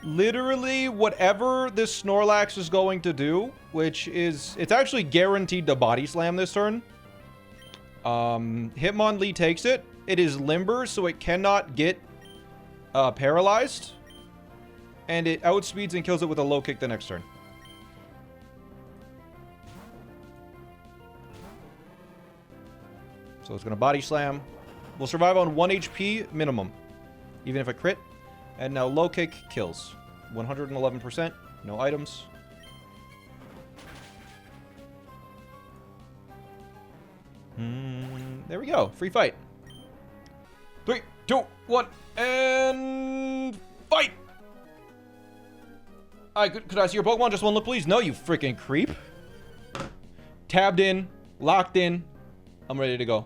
literally, whatever this Snorlax is going to do, which is... It's actually guaranteed to Body Slam this turn. Hitmonlee takes it. It is limber, so it cannot get paralyzed. And it outspeeds and kills it with a low kick the next turn. So it's going to Body Slam. We'll survive on 1 HP minimum, even if I crit. And now low kick kills. 111%. No items. There we go. Free fight. 3, 2, 1, and fight! Could I see your Pokemon? Just one look, please. No, you freaking creep. Tabbed in. Locked in. I'm ready to go.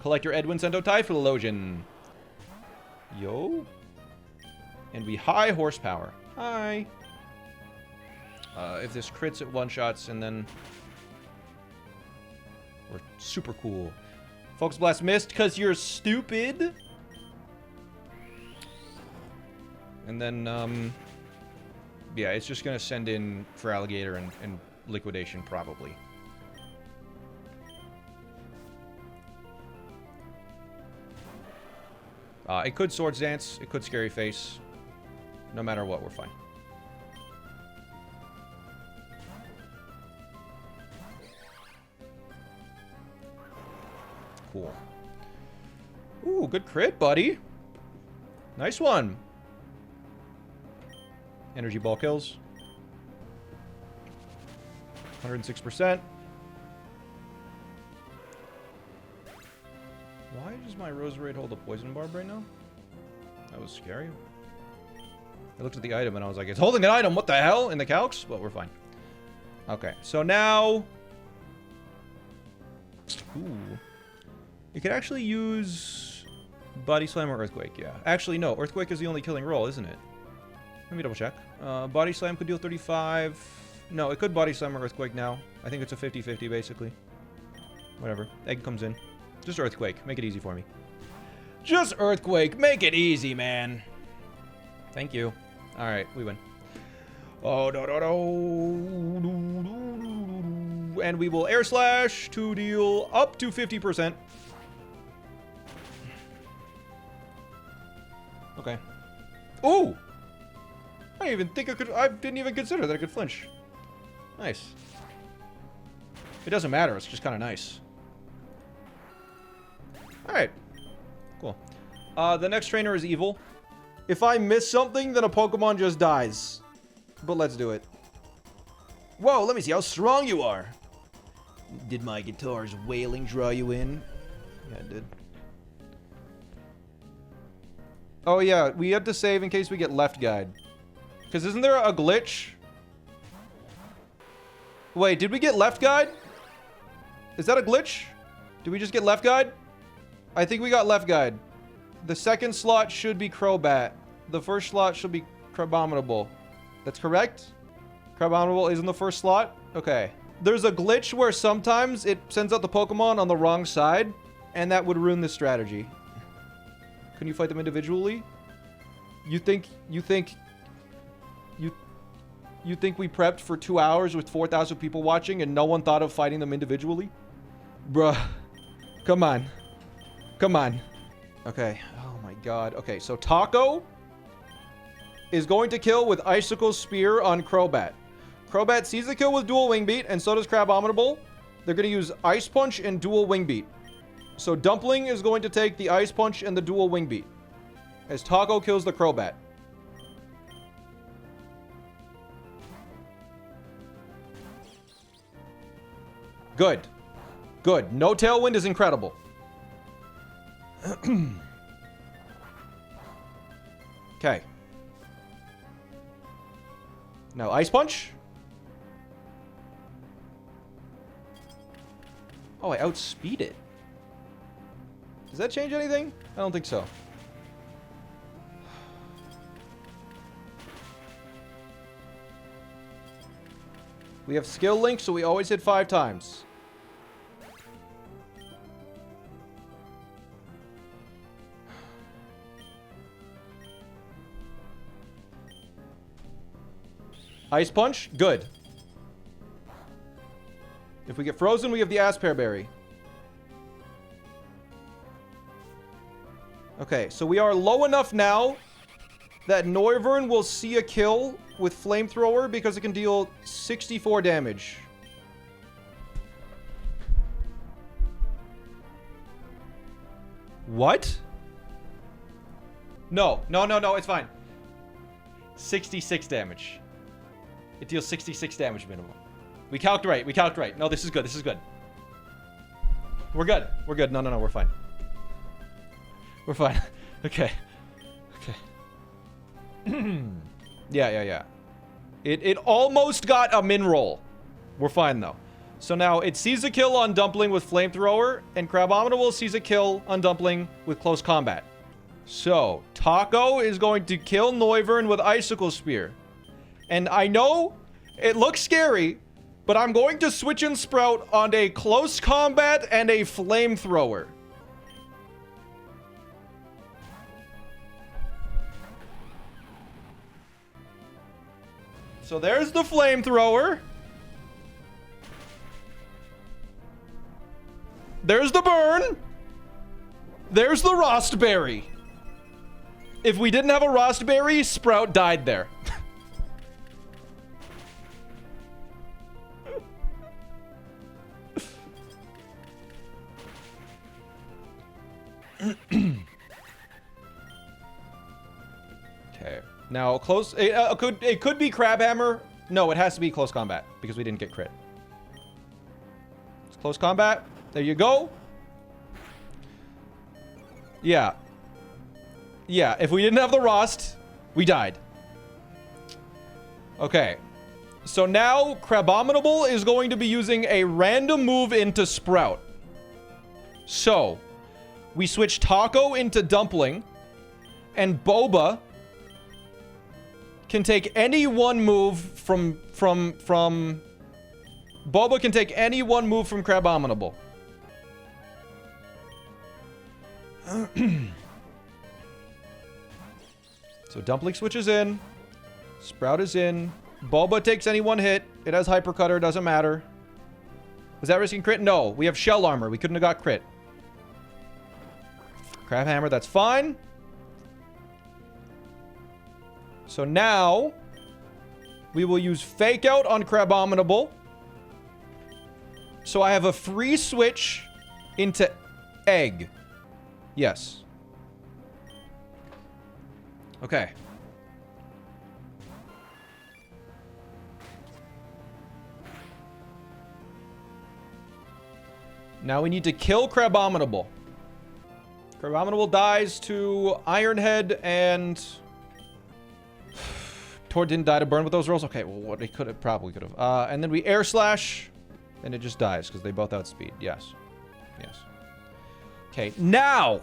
Collect your Edwin Sentotai for Philologian. Yo. And we high horsepower. Hi. If this crits at one-shots, and then... We're super cool. Focus Blast missed because you're stupid. And then, yeah, it's just going to send in for Alligator and Liquidation, probably. It could Swords Dance. It could Scary Face. No matter what, we're fine. Cool. Ooh, good crit, buddy. Nice one. Energy Ball kills. 106%. Why does my Roserade hold a Poison Barb right now? That was scary. I looked at the item and I was like, it's holding an item, what the hell? In the calcs? But we're fine. Okay, so now... Ooh. You could actually use Body Slam or Earthquake, yeah. Actually, no. Earthquake is the only killing roll, isn't it? Let me double check. Body Slam could deal 35. No, it could Body Slam or Earthquake now. I think it's a 50-50, basically. Whatever. Egg comes in. Just Earthquake. Make it easy for me. Just Earthquake. Make it easy, man. Thank you. Alright, we win. Oh, no. And we will Air Slash to deal up to 50%. Okay. Ooh! I didn't even think I could... I didn't even consider that I could flinch. Nice. It doesn't matter. It's just kind of nice. Alright. Cool. The next trainer is evil. If I miss something, then a Pokemon just dies. But let's do it. Whoa, let me see how strong you are. Did my guitar's wailing draw you in? Yeah, it did. Oh, yeah. We have to save in case we get left guide. Because isn't there a glitch? Wait, did we get left guide? Is that a glitch? Did we just get left guide? I think we got left guide. The second slot should be Crobat. The first slot should be Crabominable. That's correct? Crabominable is in the first slot? Okay. There's a glitch where sometimes it sends out the Pokemon on the wrong side, and that would ruin the strategy. Can you fight them individually? You think we prepped for 2 hours with 4,000 people watching and no one thought of fighting them individually? Bruh. Come on. Come on. Okay. Oh my god. Okay, so Taco is going to kill with Icicle Spear on Crobat. Crobat sees the kill with Dual Wing Beat, and so does Crabominable. They're going to use Ice Punch and Dual Wing Beat. So Dumpling is going to take the Ice Punch and the Dual Wing Beat as Taco kills the Crobat. Good. Good. No Tailwind is incredible. Okay. Now Ice Punch. Oh, I outspeed it. Does that change anything? I don't think so. We have skill link, so we always hit 5 times. Ice Punch? Good. If we get frozen, we have the Aspear Berry. Okay, so we are low enough now that Noivern will see a kill with Flamethrower because it can deal 64 damage. What? No, it's fine. 66 damage. It deals 66 damage minimum. We calced right. No, this is good. We're good. No, we're fine. We're fine. Okay. Yeah. It almost got a min roll. We're fine, though. So now it sees a kill on Dumpling with Flamethrower, and Crabominable sees a kill on Dumpling with Close Combat. So, Taco is going to kill Noivern with Icicle Spear. And I know it looks scary, but I'm going to switch in Sprout on a Close Combat and a Flamethrower. So there's the Flamethrower. There's the burn. There's the Rostberry. If we didn't have a Rostberry, Sprout died there. Okay. Now, close... It could be Crabhammer. No, it has to be Close Combat because we didn't get crit. It's Close Combat. There you go. Yeah. Yeah, if we didn't have the Rost, we died. Okay. So now, Crabominable is going to be using a random move into Sprout. So, we switch Taco into Dumpling, and Boba can take any one move from Boba can take any one move from Crabominable. So Dumpling switches in. Sprout is in. Boba takes any one hit. It has Hypercutter, doesn't matter. Was that risking crit? No, we have Shell Armor. We couldn't have got crit. Crabhammer, that's fine. So now, we will use Fake Out on Crabominable. So I have a free switch into Egg. Yes. Okay. Now we need to kill Crabominable. Crabominable dies to Ironhead and... Tor didn't die to burn with those rolls? Okay, well, what he could have, probably could have. And then we Air Slash, and it just dies, because they both outspeed. Yes. Yes. Okay, now,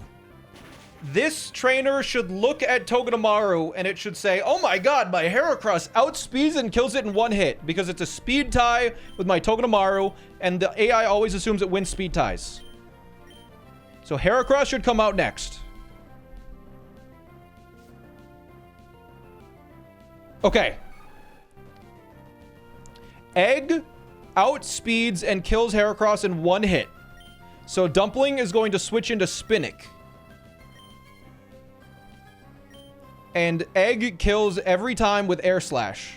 this trainer should look at Togedemaru, and it should say, oh my god, my Heracross outspeeds and kills it in one hit, because it's a speed tie with my Togedemaru, and the AI always assumes it wins speed ties. So Heracross should come out next. Okay. Egg outspeeds and kills Heracross in one hit. So Dumpling is going to switch into Spinnick. And Egg kills every time with Air Slash.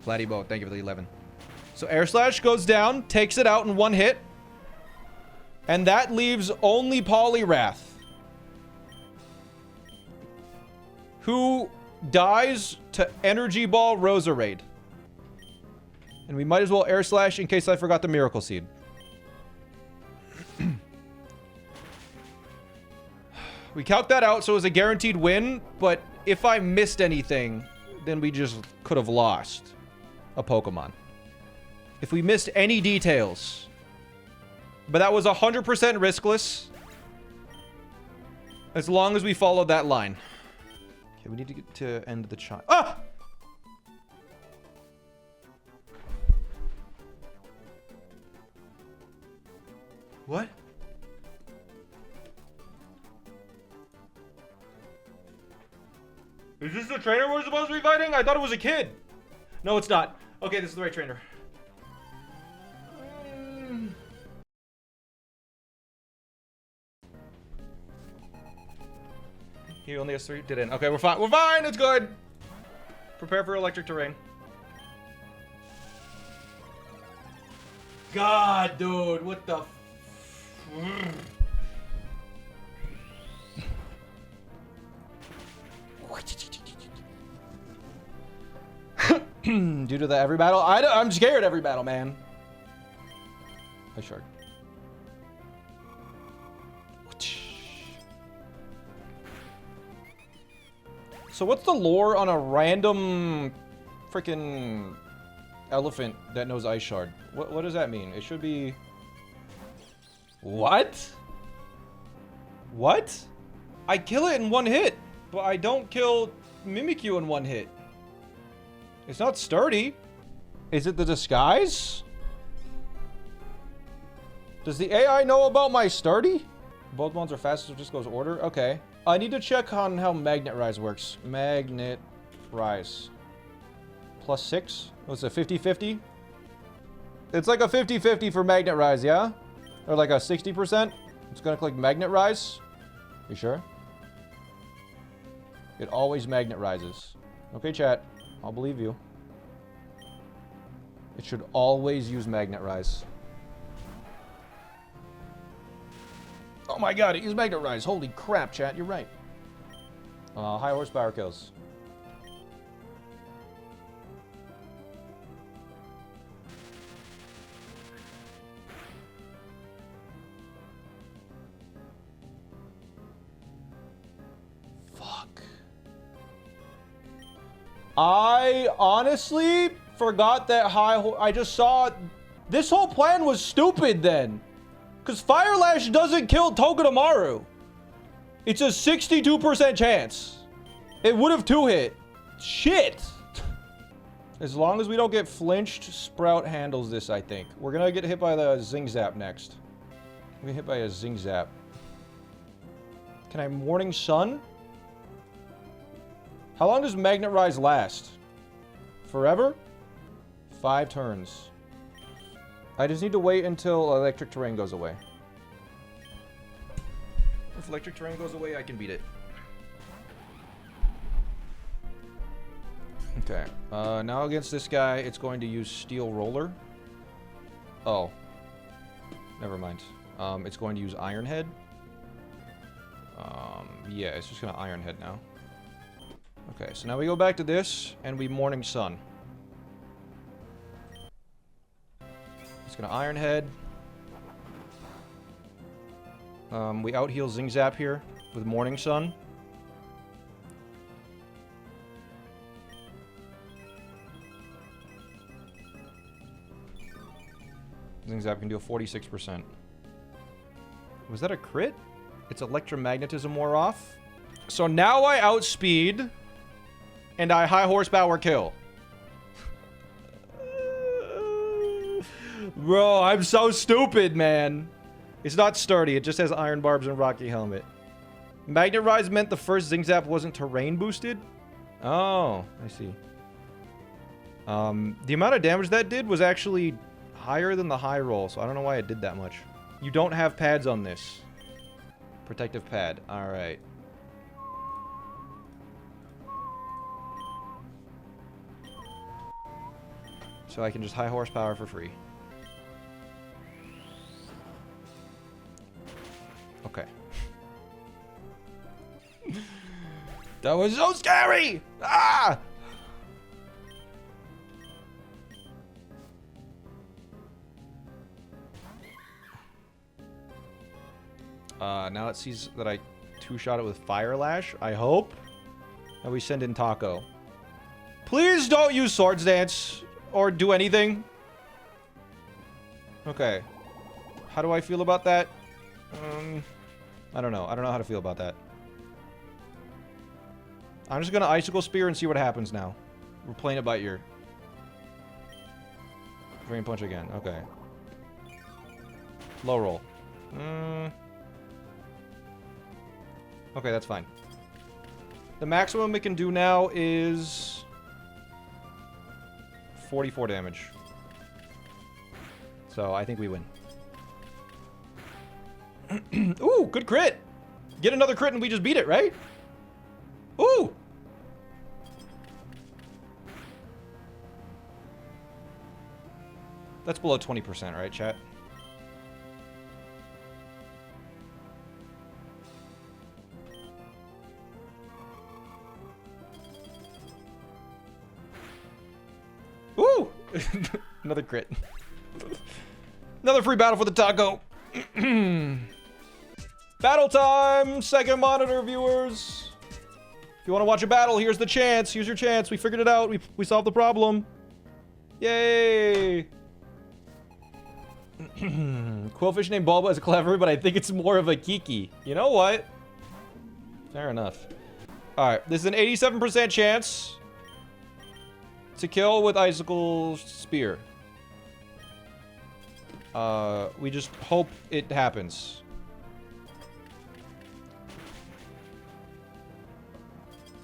Flatty Boat, thank you for the 11. So Air Slash goes down, takes it out in one hit. And that leaves only Poliwrath, who dies to Energy Ball Roserade. And we might as well Air Slash in case I forgot the Miracle Seed. We calc that out, so it was a guaranteed win, but if I missed anything, then we just could have lost a Pokemon. If we missed any details. But that was 100% riskless. As long as we followed that line. Okay, we need to get to end the chime. Ah! What? Is this the trainer we're supposed to be fighting? I thought it was a kid. No, it's not. Okay, this is the right trainer. He only has 3. Didn't. Okay, we're fine. We're fine. It's good. Prepare for electric terrain. God, dude. What the... Due to the every battle, I'm scared every battle, man. Ice Shard. So what's the lore on a random freaking elephant that knows Ice Shard? What does that mean? It should be... What? What? I kill it in one hit, but I don't kill Mimikyu in one hit. It's not sturdy. Is it the disguise? Does the AI know about my sturdy? Both ones are fast, so it just goes order? Okay. I need to check on how Magnet Rise works. Magnet Rise. +6? What's it, 50-50? It's like a 50-50 for Magnet Rise, yeah? Or like a 60%? It's gonna click Magnet Rise? You sure? It always Magnet Rises. Okay, chat. I'll believe you. It should always use Magnet Rise. Oh my god, it used Magnet Rise. Holy crap, chat. You're right. High horsepower kills. Fuck. I honestly forgot that I just saw... This whole plan was stupid then. Because Fire Lash doesn't kill Togedemaru. It's a 62% chance. It would have 2-hit. Shit. As long as we don't get flinched, Sprout handles this, I think. We're going to get hit by the Zing Zap next. We're going to get hit by a Zing Zap. Can I Morning Sun? How long does Magnet Rise last? Forever? 5 turns. I just need to wait until electric terrain goes away. If electric terrain goes away, I can beat it. Okay. Now against this guy, it's going to use Steel Roller. Oh. Never mind. It's going to use Iron Head. Yeah, it's just going to Iron Head now. Okay, so now we go back to this, and we Morning Sun. It's gonna Iron Head. We out-heal Zing Zap here with Morning Sun. Zing Zap can do a 46%. Was that a crit? Its electromagnetism wore off. So now I outspeed, and I high horsepower kill. Bro, I'm so stupid, man. It's not sturdy. It just has Iron Barbs and Rocky Helmet. Magnet Rise meant the first Zing Zap wasn't terrain boosted? Oh, I see. The amount of damage that did was actually higher than the high roll, so I don't know why it did that much. You don't have pads on this. Protective pad. Alright. So I can just high horsepower for free. Okay. That was so scary! Ah! Now it sees that I two-shot it with Fire Lash, I hope. And we send in Taco. Please don't use Swords Dance or do anything. Okay. How do I feel about that? I don't know. I don't know how to feel about that. I'm just gonna Icicle Spear and see what happens now. We're playing it by ear. Drain Punch again. Okay. Low roll. Okay, that's fine. The maximum it can do now is 44 damage. So I think we win. Ooh, good crit. Get another crit and we just beat it, right? Ooh. That's below 20%, right, chat? Ooh! Another crit. Another free battle for the taco. Battle time! Second monitor, viewers. If you want to watch a battle, here's the chance. Here's your chance. We figured it out. We solved the problem. Yay! Quillfish named Bulba is clever, but I think it's more of a Kiki. You know what? Fair enough. Alright, this is an 87% chance to kill with Icicle Spear. We just hope it happens.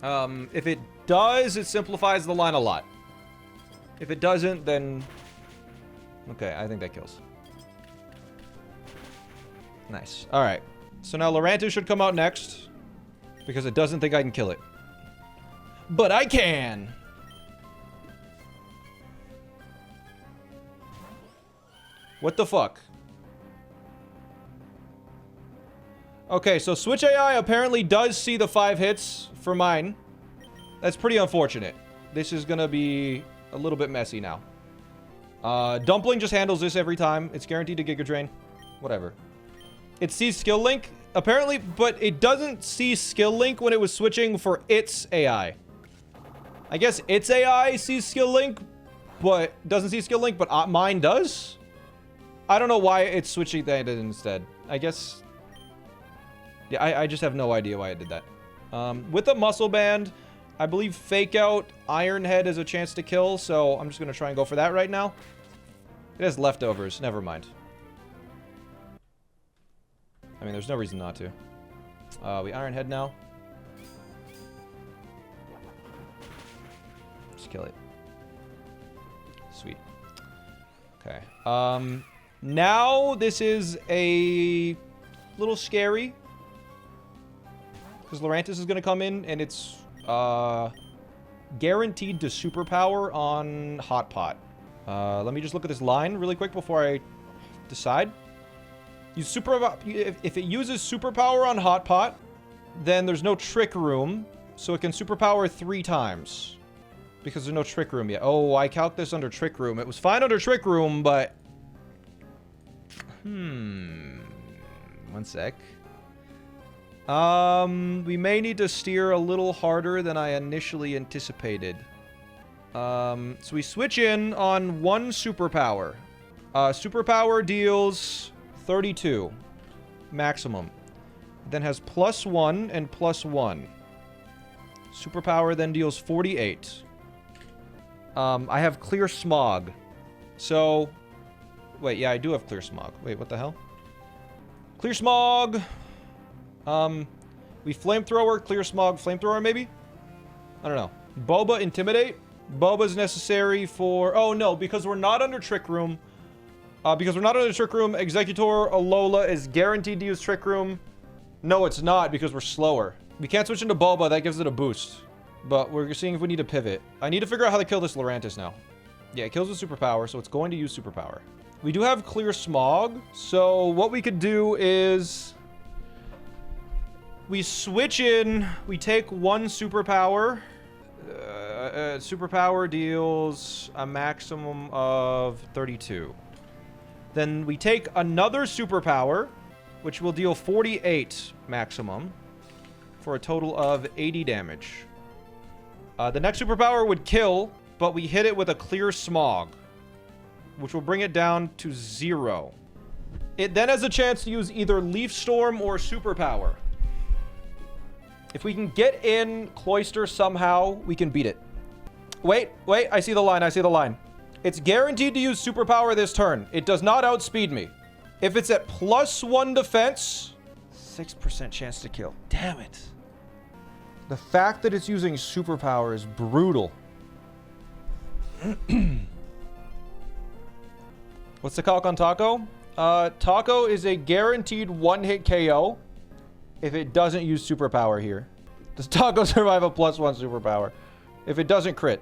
If it does, it simplifies the line a lot. If it doesn't, then... Okay, I think that kills. Nice. Alright. So now Lorantis should come out next. Because it doesn't think I can kill it. But I can! What the fuck? Okay, so Switch AI apparently does see the 5 hits for mine. That's pretty unfortunate. This is gonna be a little bit messy now. Dumpling just handles this every time. It's guaranteed to Giga Drain. Whatever. It sees Skill Link, apparently, but it doesn't see Skill Link when it was switching for its AI. I guess its AI sees Skill Link, but doesn't see Skill Link, but mine does? I don't know why it's switching that instead. I guess... Yeah, I just have no idea why it did that. With a Muscle Band, I believe Fake Out Iron Head has a chance to kill, so I'm just going to try and go for that right now. It has leftovers. Never mind. I mean, there's no reason not to. We Iron Head now. Just kill it. Sweet. Okay. Now this is a little scary. Because Lorantis is going to come in, and it's guaranteed to superpower on Hot Pot. Let me just look at this line really quick before I decide. If it uses superpower on Hot Pot, then there's no Trick Room, so it can superpower 3 times. Because there's no Trick Room yet. Oh, I calc this under Trick Room. It was fine under Trick Room, but... One sec. We may need to steer a little harder than I initially anticipated. So we switch in on 1 superpower. Superpower deals 32 maximum. Then has +1 and +1. Superpower then deals 48. I have Clear Smog. So... Wait, yeah, I do have Clear Smog. Wait, what the hell? Clear Smog! We Flamethrower, Clear Smog, Flamethrower maybe? I don't know. Boba, Intimidate. Boba's necessary for... Oh, no, because we're not under Trick Room. Executor Alola is guaranteed to use Trick Room. No, it's not, because we're slower. We can't switch into Boba, that gives it a boost. But we're seeing if we need to pivot. I need to figure out how to kill this Lorantis now. Yeah, it kills with Superpower, so it's going to use Superpower. We do have Clear Smog, so what we could do is... We switch in, we take 1 superpower. Superpower deals a maximum of 32. Then we take another superpower, which will deal 48 maximum, for a total of 80 damage. The next superpower would kill, but we hit it with a clear smog, which will bring it down to 0. It then has a chance to use either Leaf Storm or Superpower. If we can get in Cloister somehow, we can beat it. Wait, I see the line, It's guaranteed to use Superpower this turn. It does not outspeed me. If it's at +1 defense, 6% chance to kill. Damn it. The fact that it's using Superpower is brutal. What's the calc on Taco? Taco is a guaranteed 1-hit KO if it doesn't use Superpower here. Does Taco survive a +1 Superpower? If it doesn't crit.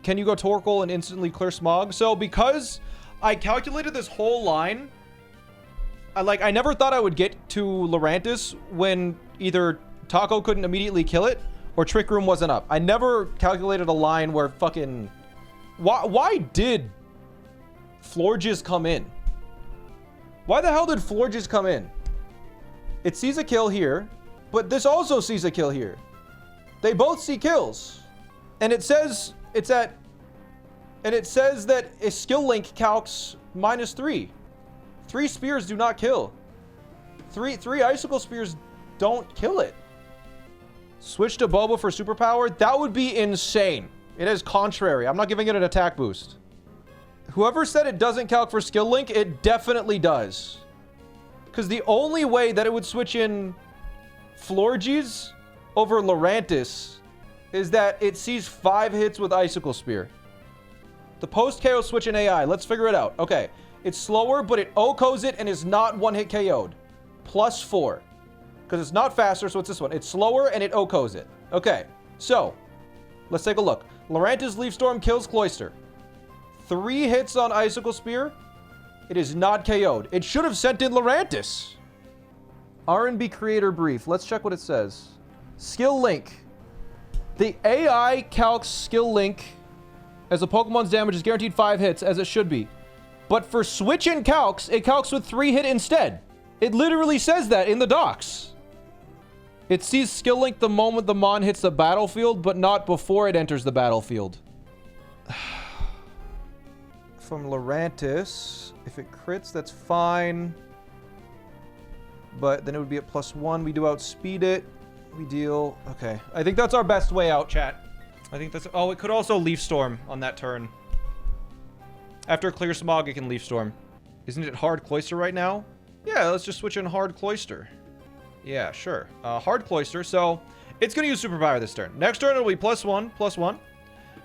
Can you go Torkoal and instantly clear Smog? So because I calculated this whole line, I never thought I would get to Lurantis when either Taco couldn't immediately kill it or Trick Room wasn't up. I never calculated a line where fucking... Why did Florges come in? Why the hell did Florges come in? It sees a kill here, but this also sees a kill here. They both see kills. And it says it's at... And it says that a skill link calcs -3. 3 spears do not kill. Three icicle spears don't kill it. Switch to Boba for superpower? That would be insane. It is contrary. I'm not giving it an attack boost. Whoever said it doesn't calc for skill link, it definitely does. Because the only way that it would switch in Florges over Lurantis is that it sees 5 hits with Icicle Spear. The post-KO switch in AI. Let's figure it out. Okay. It's slower, but it OHKOs it and is not 1-hit KO'd. +4. Because it's not faster, so it's this one. It's slower and it OHKOs it. Okay. So, let's take a look. Lurantis Leaf Storm kills Cloister. 3 hits on Icicle Spear. It is not KO'd. It should have sent in Lurantis. R&B Creator Brief. Let's check what it says. Skill Link. The AI calcs Skill Link as a Pokemon's damage is guaranteed 5 hits, as it should be. But for switch in calcs, it calcs with 3 hit instead. It literally says that in the docs. It sees Skill Link the moment the Mon hits the battlefield, but not before it enters the battlefield. From Lurantis, if it crits, that's fine. But then it would be at +1. We do outspeed it. We deal... Okay. I think that's our best way out, chat. I think that's... Oh, it could also Leaf Storm on that turn. After Clear Smog, it can Leaf Storm. Isn't it Hard Cloister right now? Yeah, let's just switch in Hard Cloister. Yeah, sure. Hard Cloister. So, it's going to use Superpower this turn. Next turn, it'll be +1.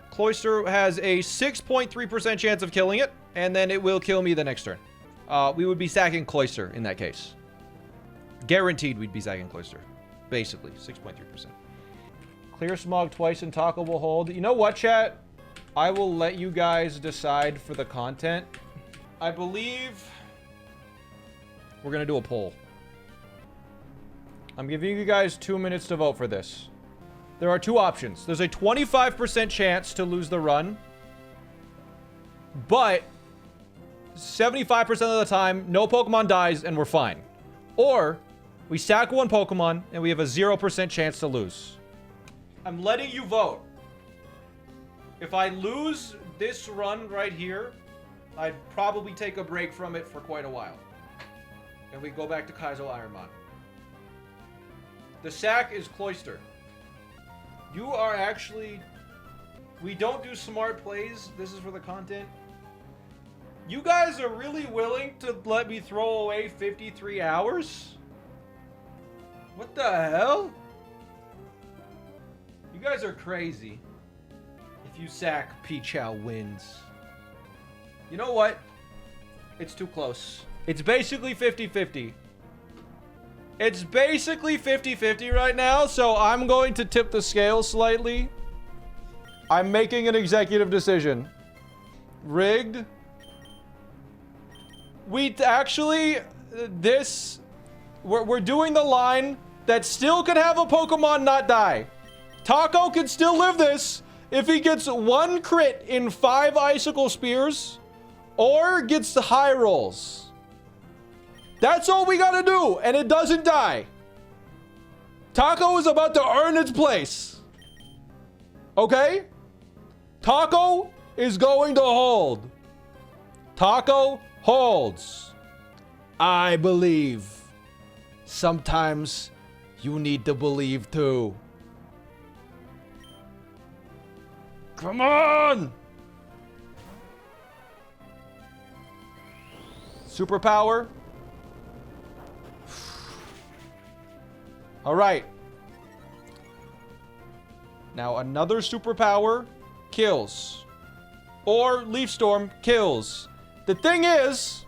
Cloister has a 6.3% chance of killing it. And then it will kill me the next turn. We would be sacking Cloister in that case. Guaranteed we'd be sacking Cloister. Basically, 6.3%. Clear Smog twice and Taco will hold. You know what, chat? I will let you guys decide for the content. I believe we're going to do a poll. I'm giving you guys 2 minutes to vote for this. There are 2 options. There's a 25% chance to lose the run. But 75% of the time, no Pokemon dies and we're fine. Or we sack 1 Pokemon and we have a 0% chance to lose. I'm letting you vote. If I lose this run right here, I'd probably take a break from it for quite a while. And we go back to Kaizo Ironmon. The sack is Cloister. You are actually... We don't do smart plays. This is for the content. You guys are really willing to let me throw away 53 hours? What the hell? You guys are crazy. If you sack, Pichao wins. You know what? It's too close. It's basically 50-50. It's basically 50-50 right now, so I'm going to tip the scale slightly. I'm making an executive decision. Rigged. We actually... We're doing the line that still could have a Pokemon not die. Taco can still live this if he gets 1 crit in 5 Icicle Spears or gets the high rolls. That's all we gotta do, and it doesn't die. Taco is about to earn its place. Okay? Taco is going to hold. Taco holds. I believe. Sometimes you need to believe too. Come on! Superpower. All right. Now another superpower kills. Or Leaf Storm kills. The thing is,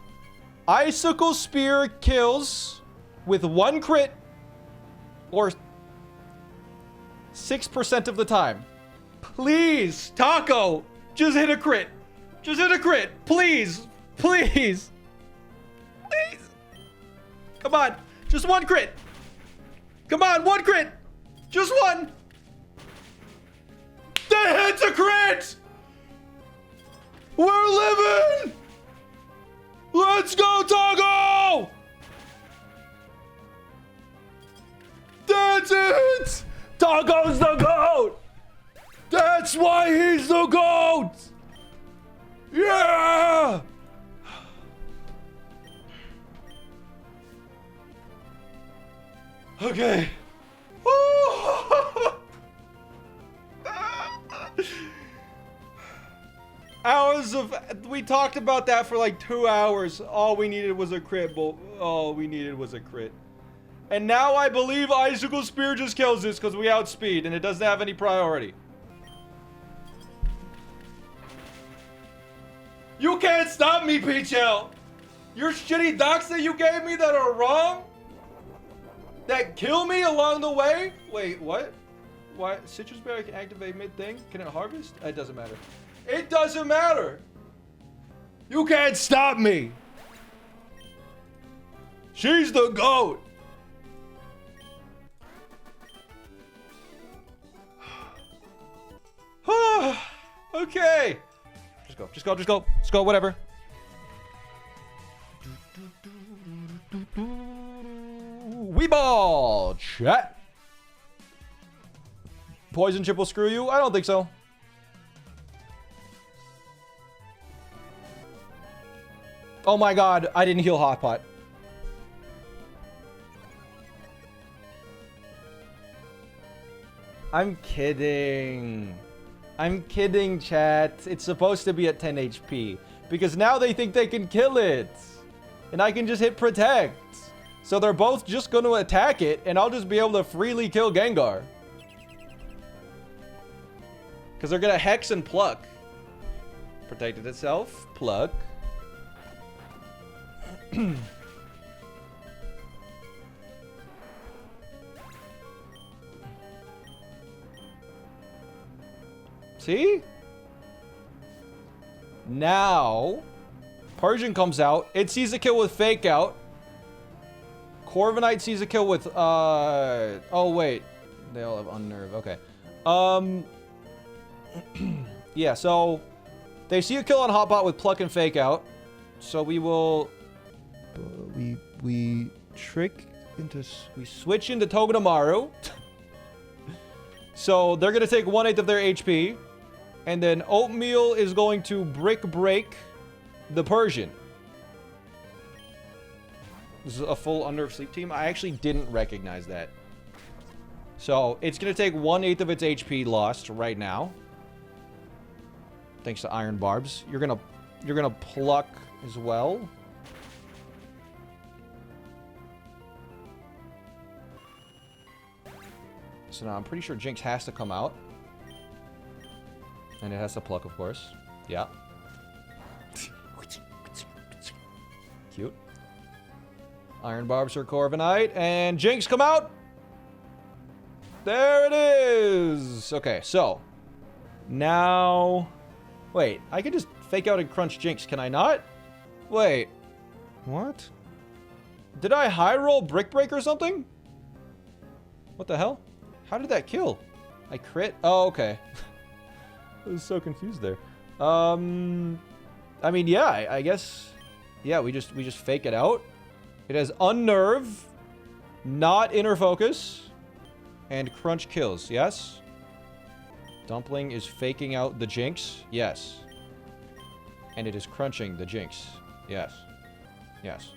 Icicle Spear kills with 1 crit or 6% of the time. Please, Taco, just hit a crit. Just hit a crit. Please. Please. Please. Come on. Just 1 crit. Come on, 1 crit. Just 1. That hits a crit. We're living. Let's go, Taco. That's it. Taco's the GOAT. That's why he's the GOAT. Yeah. Okay. Hours of... We talked about that for like 2 hours. All we needed was a crit. All we needed was a crit. And now I believe Icicle Spear just kills this because we outspeed and it doesn't have any priority. You can't stop me, Peachel! Your shitty docs that you gave me that are wrong? That kill me along the way? Wait, what? Why? Citrus Berry can activate mid-thing? Can it harvest? It doesn't matter. It doesn't matter! You can't stop me! She's the GOAT! Okay! Just go, whatever. Weeball chat. Poison chip will screw you? I don't think so. Oh my god, I didn't heal Hot Pot. I'm kidding. I'm kidding, chat. It's supposed to be at 10 HP. Because now they think they can kill it. And I can just hit protect. So they're both just going to attack it. And I'll just be able to freely kill Gengar. Because they're going to Hex and Pluck. Protected itself. Pluck. See? Now, Persian comes out. It sees a kill with Fake Out. Corviknight sees a kill with, oh, wait. They all have Unnerve. Okay. Yeah, so they see a kill on Hotbot with Pluck and Fake Out. So we will... We trick into... We switch into Togedemaru. So they're going to take 1/8 of their HP. And then Oatmeal is going to Brick Break the Persian. This is a full Unnerved Sleep Team. I actually didn't recognize that. So it's going to take 1/8 of its HP lost right now. Thanks to Iron Barbs. You're gonna Pluck as well. So now I'm pretty sure Jinx has to come out. And it has to Pluck, of course. Yeah. Cute. Iron Barbs for Corviknight. And Jinx, come out! There it is! Okay, so. Now... Wait, I can just Fake Out and Crunch Jinx, can I not? Wait. What? Did I high roll Brick Break or something? What the hell? How did that kill? I crit? Oh, okay. I was so confused there. I mean, yeah, I guess... Yeah, we just Fake It out. It has Unnerve, not Inner Focus, and Crunch kills, yes? Dumpling is faking out the jinx. Yes. And it is crunching the jinx. Yes. Yes.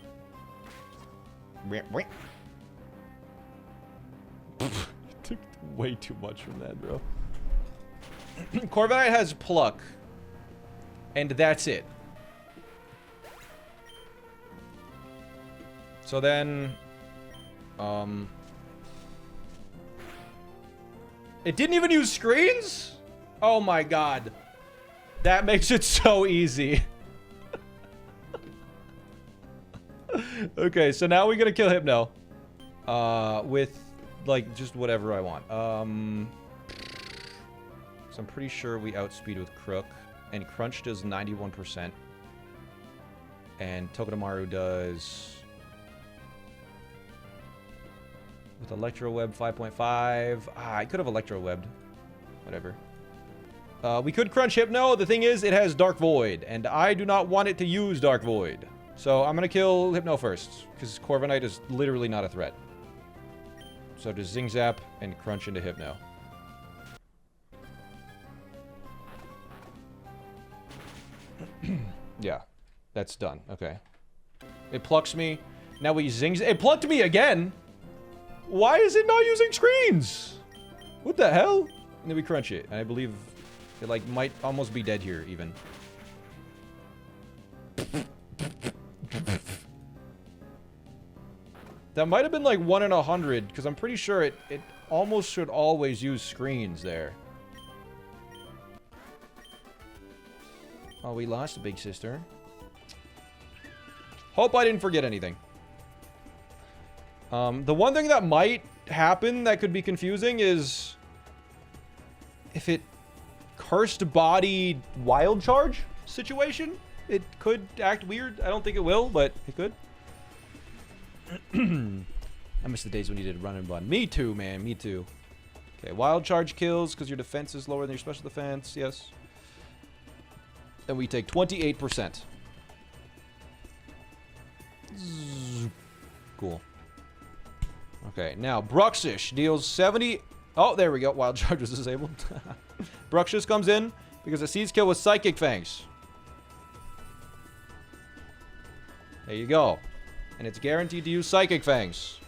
Took way too much from that, bro. Corviknight has pluck. And that's it. So then... It didn't even use screens? Oh my god. That makes it so easy. Okay, so now we're gonna kill Hypno. With, like, just whatever I want. So I'm pretty sure we outspeed with Crook. And Crunch does 91%. And Togedemaru does... With Electro Web 5.5. I could have Electro Webbed. Whatever. We could Crunch Hypno. The thing is, it has Dark Void. And I do not want it to use Dark Void. So I'm going to kill Hypno first. Because Corviknight is literally not a threat. So just Zing Zap and Crunch into Hypno. Yeah. That's done. Okay. It plucks me. Now we Zing Zap. It plucked me again! Why is it not using screens? What the hell? And then we crunch it. And I believe it, like, might almost be dead here, even. That might have been, like, 1 in 100, because I'm pretty sure it almost should always use screens there. Oh, we lost a big sister. Hope I didn't forget anything. The one thing that might happen that could be confusing is if it cursed body wild charge situation, it could act weird. I don't think it will, but it could. I miss the days when you did Run Bun. Me too, man. Me too. Okay, wild charge kills because your defense is lower than your special defense. Yes. And we take 28%. Cool. Okay, now Bruxish deals 70... Oh, there we go. Wild Charge was disabled. Bruxish comes in because it sees kill with Psychic Fangs. There you go. And it's guaranteed to use Psychic Fangs.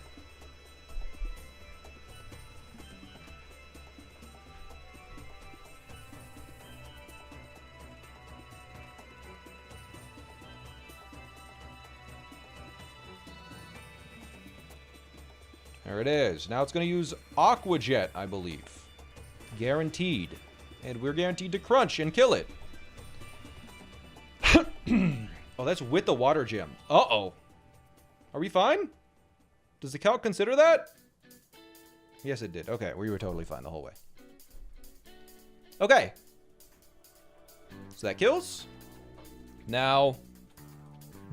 There it is. Now it's going to use Aqua Jet, I believe. Guaranteed. And we're guaranteed to crunch and kill it. Oh, that's with the water gem. Uh-oh. Are we fine? Does the calc consider that? Yes, it did. Okay, we were totally fine the whole way. Okay. So that kills. Now,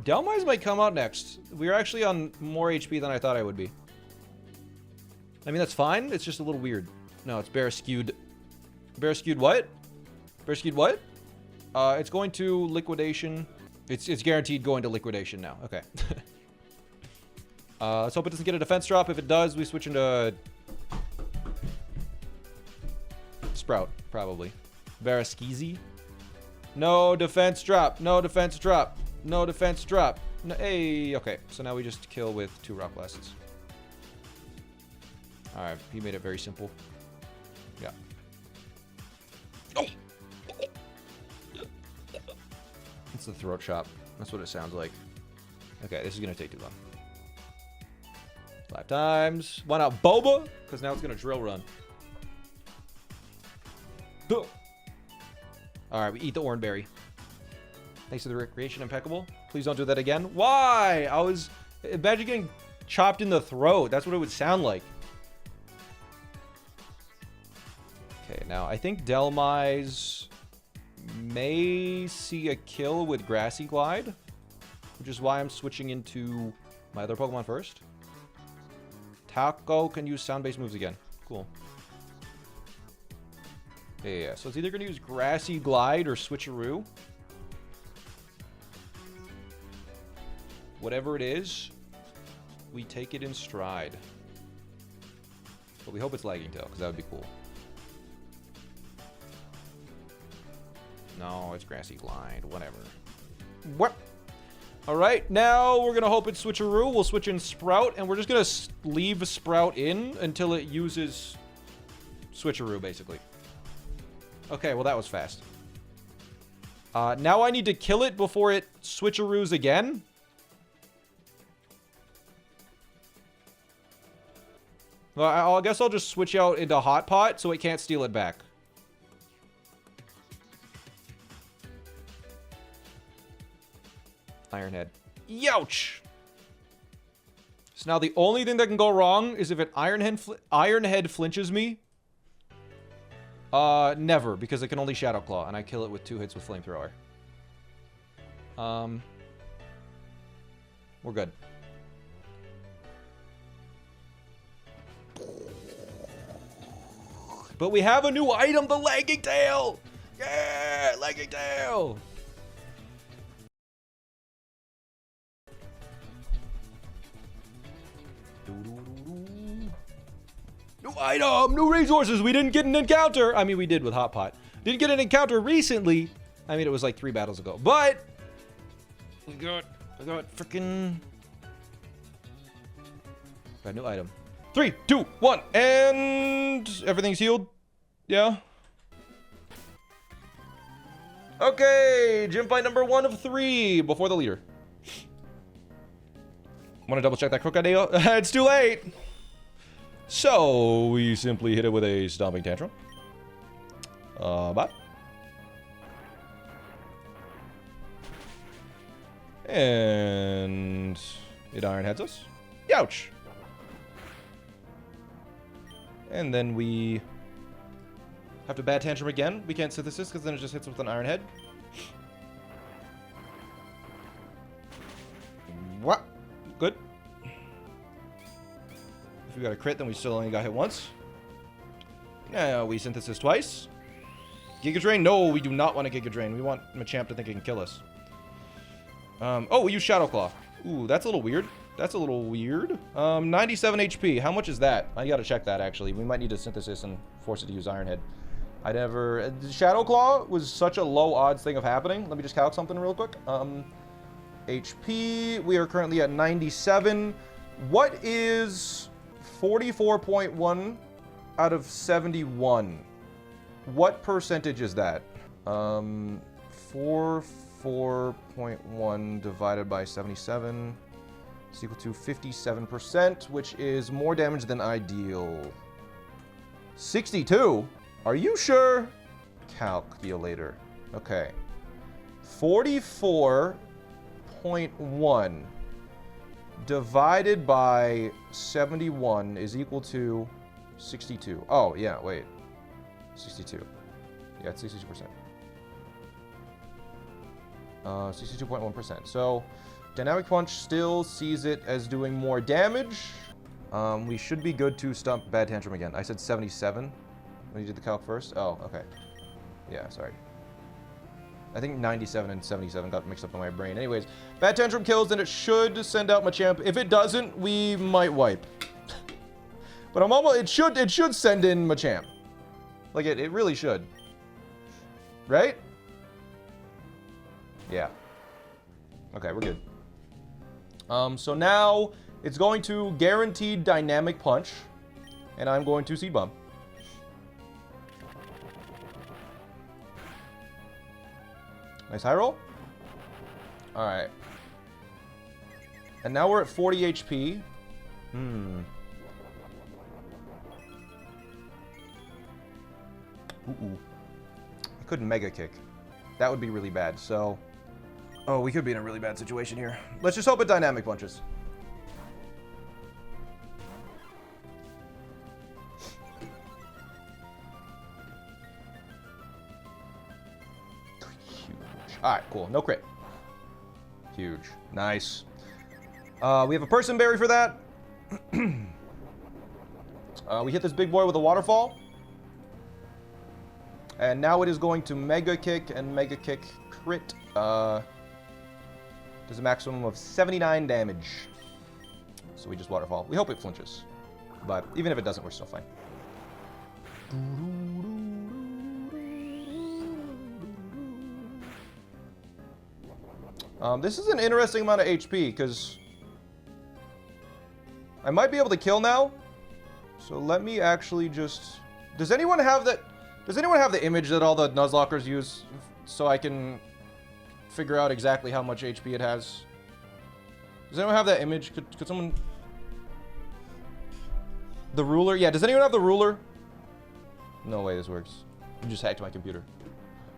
Delmise might come out next. We're actually on more HP than I thought I would be. I mean, that's fine. It's just a little weird. No, it's bear skewed. Bear skewed what? Bear skewed what? It's going to liquidation. It's guaranteed going to liquidation now. Okay. Let's hope it doesn't get a defense drop. If it does, we switch into Sprout, probably. Varaskizi. No defense drop. No defense drop. No defense drop. No, hey, okay. So now we just kill with 2 Rock Blasts. Alright, he made it very simple. Yeah. Oh! It's the throat chop. That's what it sounds like. Okay, this is gonna take too long. 5 times. Why not Boba? Because now it's gonna drill run. Alright, we eat the Oranberry. Thanks to the recreation, impeccable. Please don't do that again. Why? Imagine getting chopped in the throat. That's what it would sound like. Okay, now I think Delmise may see a kill with Grassy Glide, which is why I'm switching into my other Pokemon first. Taco can use sound-based moves again. Cool. Yeah. So it's either going to use Grassy Glide or Switcheroo. Whatever it is, we take it in stride. But we hope it's Lagging Tail, because that would be cool. No, it's grassy blind. Whatever. What? All right, now we're going to hope it's switcheroo. We'll switch in Sprout, and we're just going to leave Sprout in until it uses switcheroo, basically. Okay, well, that was fast. Now I need to kill it before it switcheroos again. Well, I guess I'll just switch out into Hot Pot so it can't steal it back. Ironhead. Youch! So now the only thing that can go wrong is if it Ironhead flinches me. Never, because it can only Shadow Claw, and I kill it with 2 hits with Flamethrower. We're good. But we have a new item, the Lagging Tail! Yeah, Lagging Tail! New item! New resources! We didn't get an encounter! I mean, we did with Hot Pot. Didn't get an encounter recently. I mean, it was like 3 battles ago. But we got freaking... Got a new item. 3, 2, 1, and everything's healed. Yeah. Okay, gym fight number 1 of 3 before the leader. Want to double check that crook idea? It's too late. So we simply hit it with a Stomping Tantrum. Bye. And it Ironheads us. Youch. And then we have to Bad Tantrum again. We can't Synthesis because then it just hits with an Iron Head. What? Good. If we got a crit, then we still only got hit once. Now we Synthesis twice. Giga Drain? No, we do not want a Giga Drain. We want Machamp to think it can kill us. Oh, we use Shadow Claw. Ooh, that's a little weird. That's a little weird. 97 HP. How much is that? I gotta check that, actually. We might need to Synthesis and force it to use Iron Head. I never... Shadow Claw was such a low odds thing of happening. Let me just calc something real quick. HP. We are currently at 97. What is 44.1 out of 71? What percentage is that? 4.1 divided by 77 is equal to 57%, which is more damage than ideal. 62? Are you sure? Calculator. Okay. 44.1 divided by 71 is equal to 62. Oh, yeah, wait. 62. Yeah, it's 62%. 62.1%. So, Dynamic Punch still sees it as doing more damage. We should be good to stump Bad Tantrum again. I said 77 when you did the calc first. Oh, okay. Yeah, sorry. I think 97 and 77 got mixed up in my brain. Anyways, Bad Tantrum kills, and it should send out Machamp. If it doesn't, we might wipe. But I'm almost... It should send in Machamp. Like, it really should. Right? Yeah. Okay, we're good. So now it's going to guaranteed Dynamic Punch, and I'm going to Seed Bomb. Nice high roll. All right. And now we're at 40 HP. Ooh. I couldn't Mega Kick. That would be really bad, so... Oh, we could be in a really bad situation here. Let's just hope it Dynamic Punches. Huge. Alright, cool. No crit. Huge. Nice. We have a Person Berry for that. We hit this big boy with a Waterfall. And now it is going to Mega Kick and Mega Kick crit. Does a maximum of 79 damage. So we just Waterfall. We hope it flinches. But even if it doesn't, we're still fine. This is an interesting amount of HP, because I might be able to kill now. So let me actually just... Does anyone have that? Does anyone have the image that all the Nuzlockers use, so I can figure out exactly how much HP it has? Does anyone have that image? Could someone... The ruler? Yeah, does anyone have the ruler? No way this works. You just hacked my computer.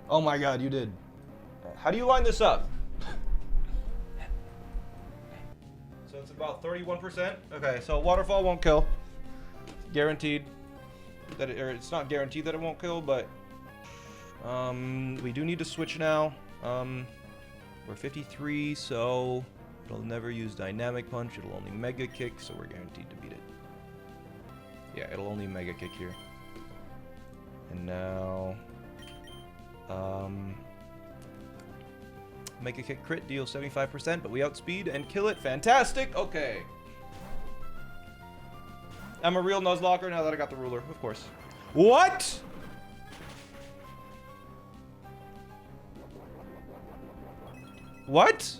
Oh my god, you did. How do you line this up? So it's about 31%. Okay, so waterfall won't kill. Guaranteed. That it, or it's not guaranteed that it won't kill, but we do need to switch now. We're 53, so it'll never use dynamic punch. It'll only mega kick, so we're guaranteed to beat it. Yeah, it'll only mega kick here. And now, mega kick crit deals 75%, but we outspeed and kill it. Fantastic. Okay. I'm a real Nuzlocker now that I got the ruler, of course. What? What?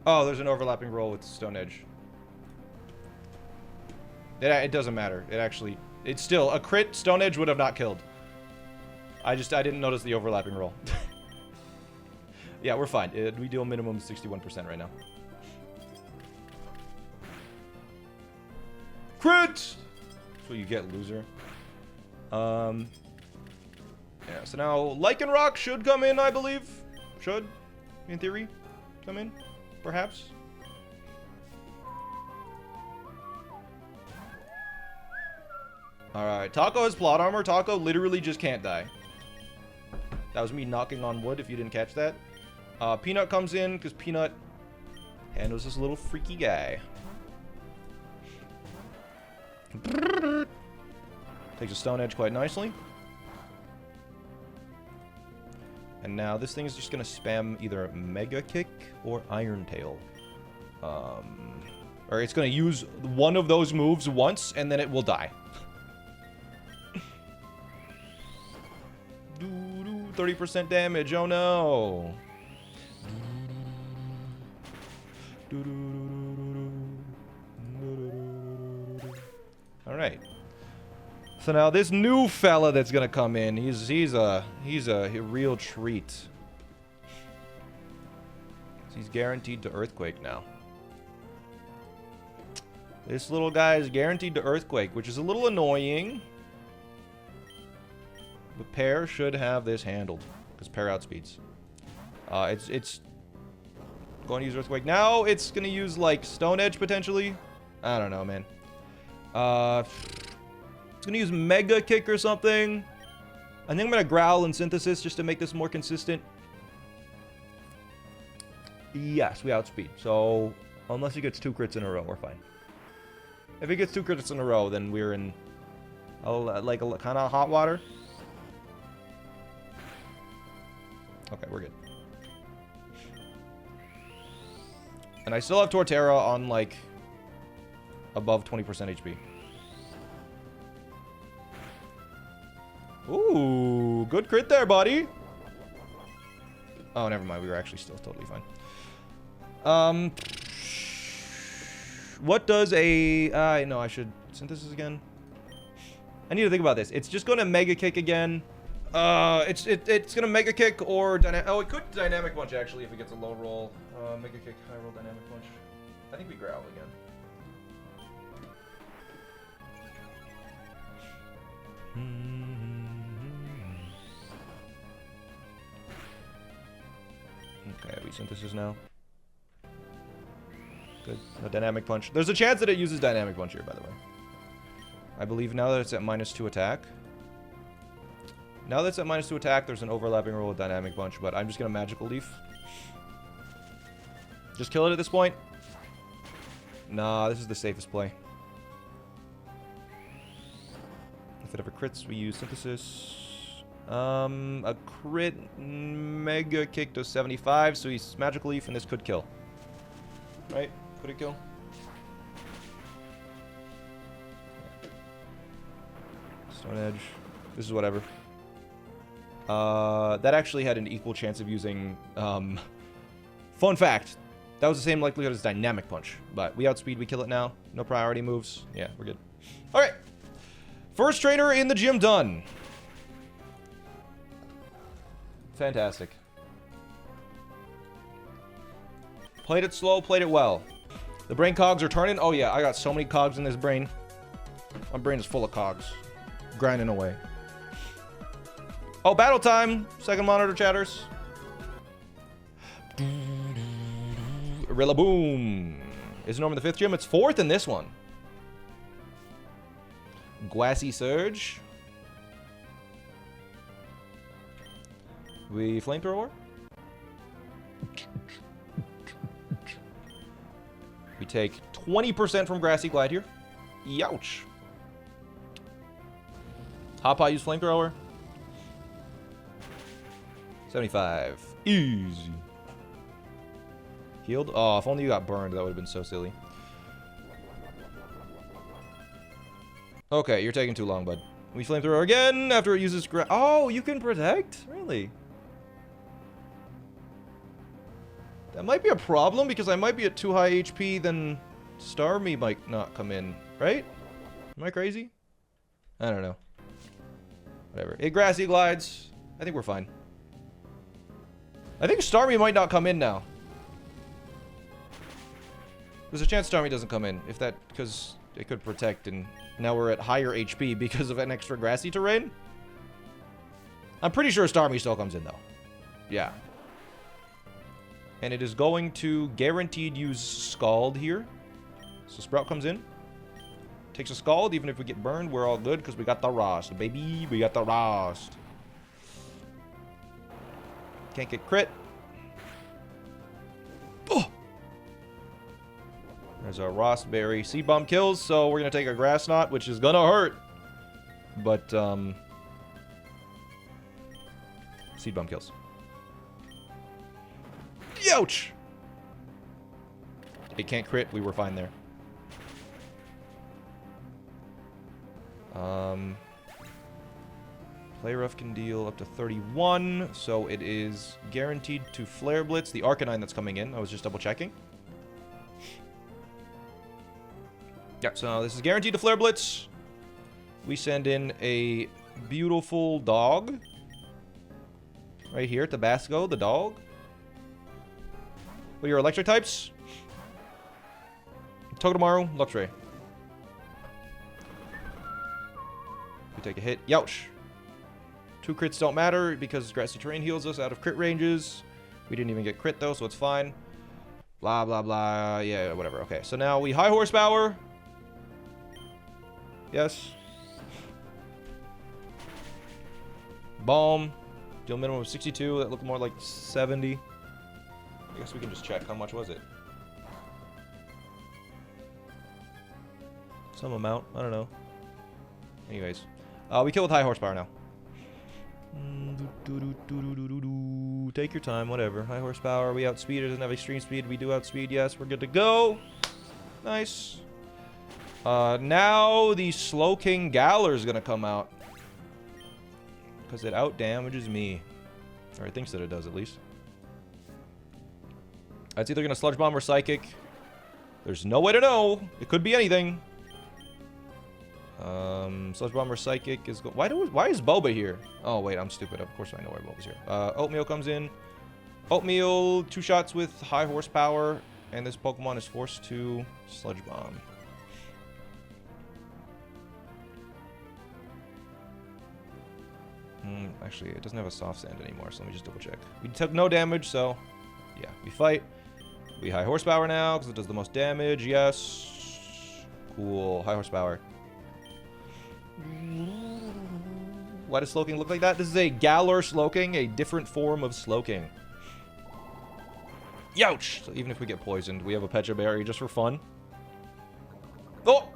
Oh, there's an overlapping roll with Stone Edge. It doesn't matter. It actually... It's still... A crit Stone Edge would have not killed. I didn't notice the overlapping roll. Yeah, we're fine. We deal minimum 61% right now. Crit! That's what you get, loser. Yeah, so now Lycanroc should come in, I believe. Should, in theory, come in, perhaps. Alright, Taco has plot armor. Taco literally just can't die. That was me knocking on wood, if you didn't catch that. Peanut comes in, because Peanut handles this little freaky guy. Takes a Stone Edge quite nicely. And now this thing is just going to spam either Mega Kick or Iron Tail. Or it's going to use one of those moves once, and then it will die. 30% damage, oh no. Alright. So now this new fella that's gonna come in, he's a real treat. He's guaranteed to Earthquake now. This little guy is guaranteed to Earthquake, which is a little annoying. But Pear should have this handled, because Pear outspeeds. It's going to use Earthquake. Now it's going to use, like, Stone Edge, potentially. I don't know, man. It's going to use Mega Kick or something. I think I'm going to Growl and Synthesis just to make this more consistent. Yes, we outspeed. So, unless he gets 2 crits in a row, we're fine. If he gets 2 crits in a row, then we're in, like, a kind of hot water. Okay, we're good. And I still have Torterra on, like, above 20% HP. Ooh, good crit there, buddy. Oh, never mind. We were actually still totally fine. What does a... no, I should Synthesis again. I need to think about this. It's just going to Mega Kick again. It's gonna Mega Kick or oh, it could Dynamic Punch actually if it gets a low roll. Mega Kick, high roll, Dynamic Punch. I think we Growl again. Okay, we Synthesis now. Good. No Dynamic Punch. There's a chance that it uses Dynamic Punch here, by the way. I believe now that it's at -2 attack. Now that it's at -2 attack, there's an overlapping roll with Dynamic Punch, but I'm just going to Magical Leaf. Just kill it at this point. Nah, this is the safest play. If it ever crits, we use Synthesis. A crit Mega Kick does 75, so he's Magical Leaf, and this could kill. Right? Could it kill? Stone Edge. This is whatever. That actually had an equal chance of using, fun fact, that was the same likelihood as Dynamic Punch, but we outspeed, we kill it now. No priority moves. Yeah, we're good. All right. First trainer in the gym done. Fantastic. Played it slow, played it well. The brain cogs are turning. Oh yeah, I got so many cogs in this brain. My brain is full of cogs. Grinding away. Oh, battle time. Second monitor chatters. Rillaboom. Is it Norman the 5th gym? It's 4th in this one. Glassy Surge. We Flamethrower. We take 20% from Grassy Glide here. Youch. Hopeye use Flamethrower. 75. Easy. Healed? Oh, if only you got burned, that would have been so silly. Okay, you're taking too long, bud. We Flamethrower again after it uses... Oh, you can protect? Really? That might be a problem, because I might be at too high HP, then Starmie might not come in, right? Am I crazy? I don't know. Whatever. It Grassy Glides. I think we're fine. I think Starmie might not come in now. There's a chance Starmie doesn't come in, if that, because it could protect, and now we're at higher HP because of an extra grassy terrain. I'm pretty sure Starmie still comes in, though. Yeah. And it is going to guaranteed use Scald here. So Sprout comes in. Takes a Scald, even if we get burned, we're all good, because we got the Rost, baby. We got the Rost. Can't get crit. Oh! There's our Rost Berry. Seed Bomb kills, so we're going to take a Grass Knot, which is going to hurt. But, Seed Bomb kills. Ouch! It can't crit. We were fine there. Play Rough can deal up to 31, so it is guaranteed to Flare Blitz the Arcanine that's coming in. I was just double checking. Yeah, so this is guaranteed to Flare Blitz. We send in a beautiful dog. Right here, Tabasco, the dog. What are your electric types? Togedemaru, Luxray. We take a hit. Youch. 2 crits don't matter because Grassy Terrain heals us out of crit ranges. We didn't even get crit though, so it's fine. Blah, blah, blah. Yeah, whatever. Okay, so now we high horsepower. Yes. Balm. Deal minimum of 62. That looked more like 70. I guess we can just check. How much was it? Some amount. I don't know. Anyways. We kill with high horsepower now. Take your time, whatever. High horsepower. We outspeed. It doesn't have extreme speed. We do outspeed. Yes, we're good to go. Nice. Now the Slowking Galar is going to come out. Because it out-damages me. Or it thinks that it does, at least. It's either going to Sludge Bomb or Psychic. There's no way to know. It could be anything. Sludge Bomb or Psychic is... Why is Boba here? Oh, wait, I'm stupid. Of course I know why Boba's here. Oatmeal comes in. Oatmeal, 2 shots with high horsepower. And this Pokemon is forced to Sludge Bomb. Actually, it doesn't have a soft sand anymore, so let me just double check. We took no damage, so yeah, we fight. We high horsepower now because it does the most damage. Yes. Cool. High horsepower. Why does Slowking look like that? This is a Galar Slowking, a different form of Slowking. Youch! So even if we get poisoned, we have a Pecha Berry just for fun. Oh!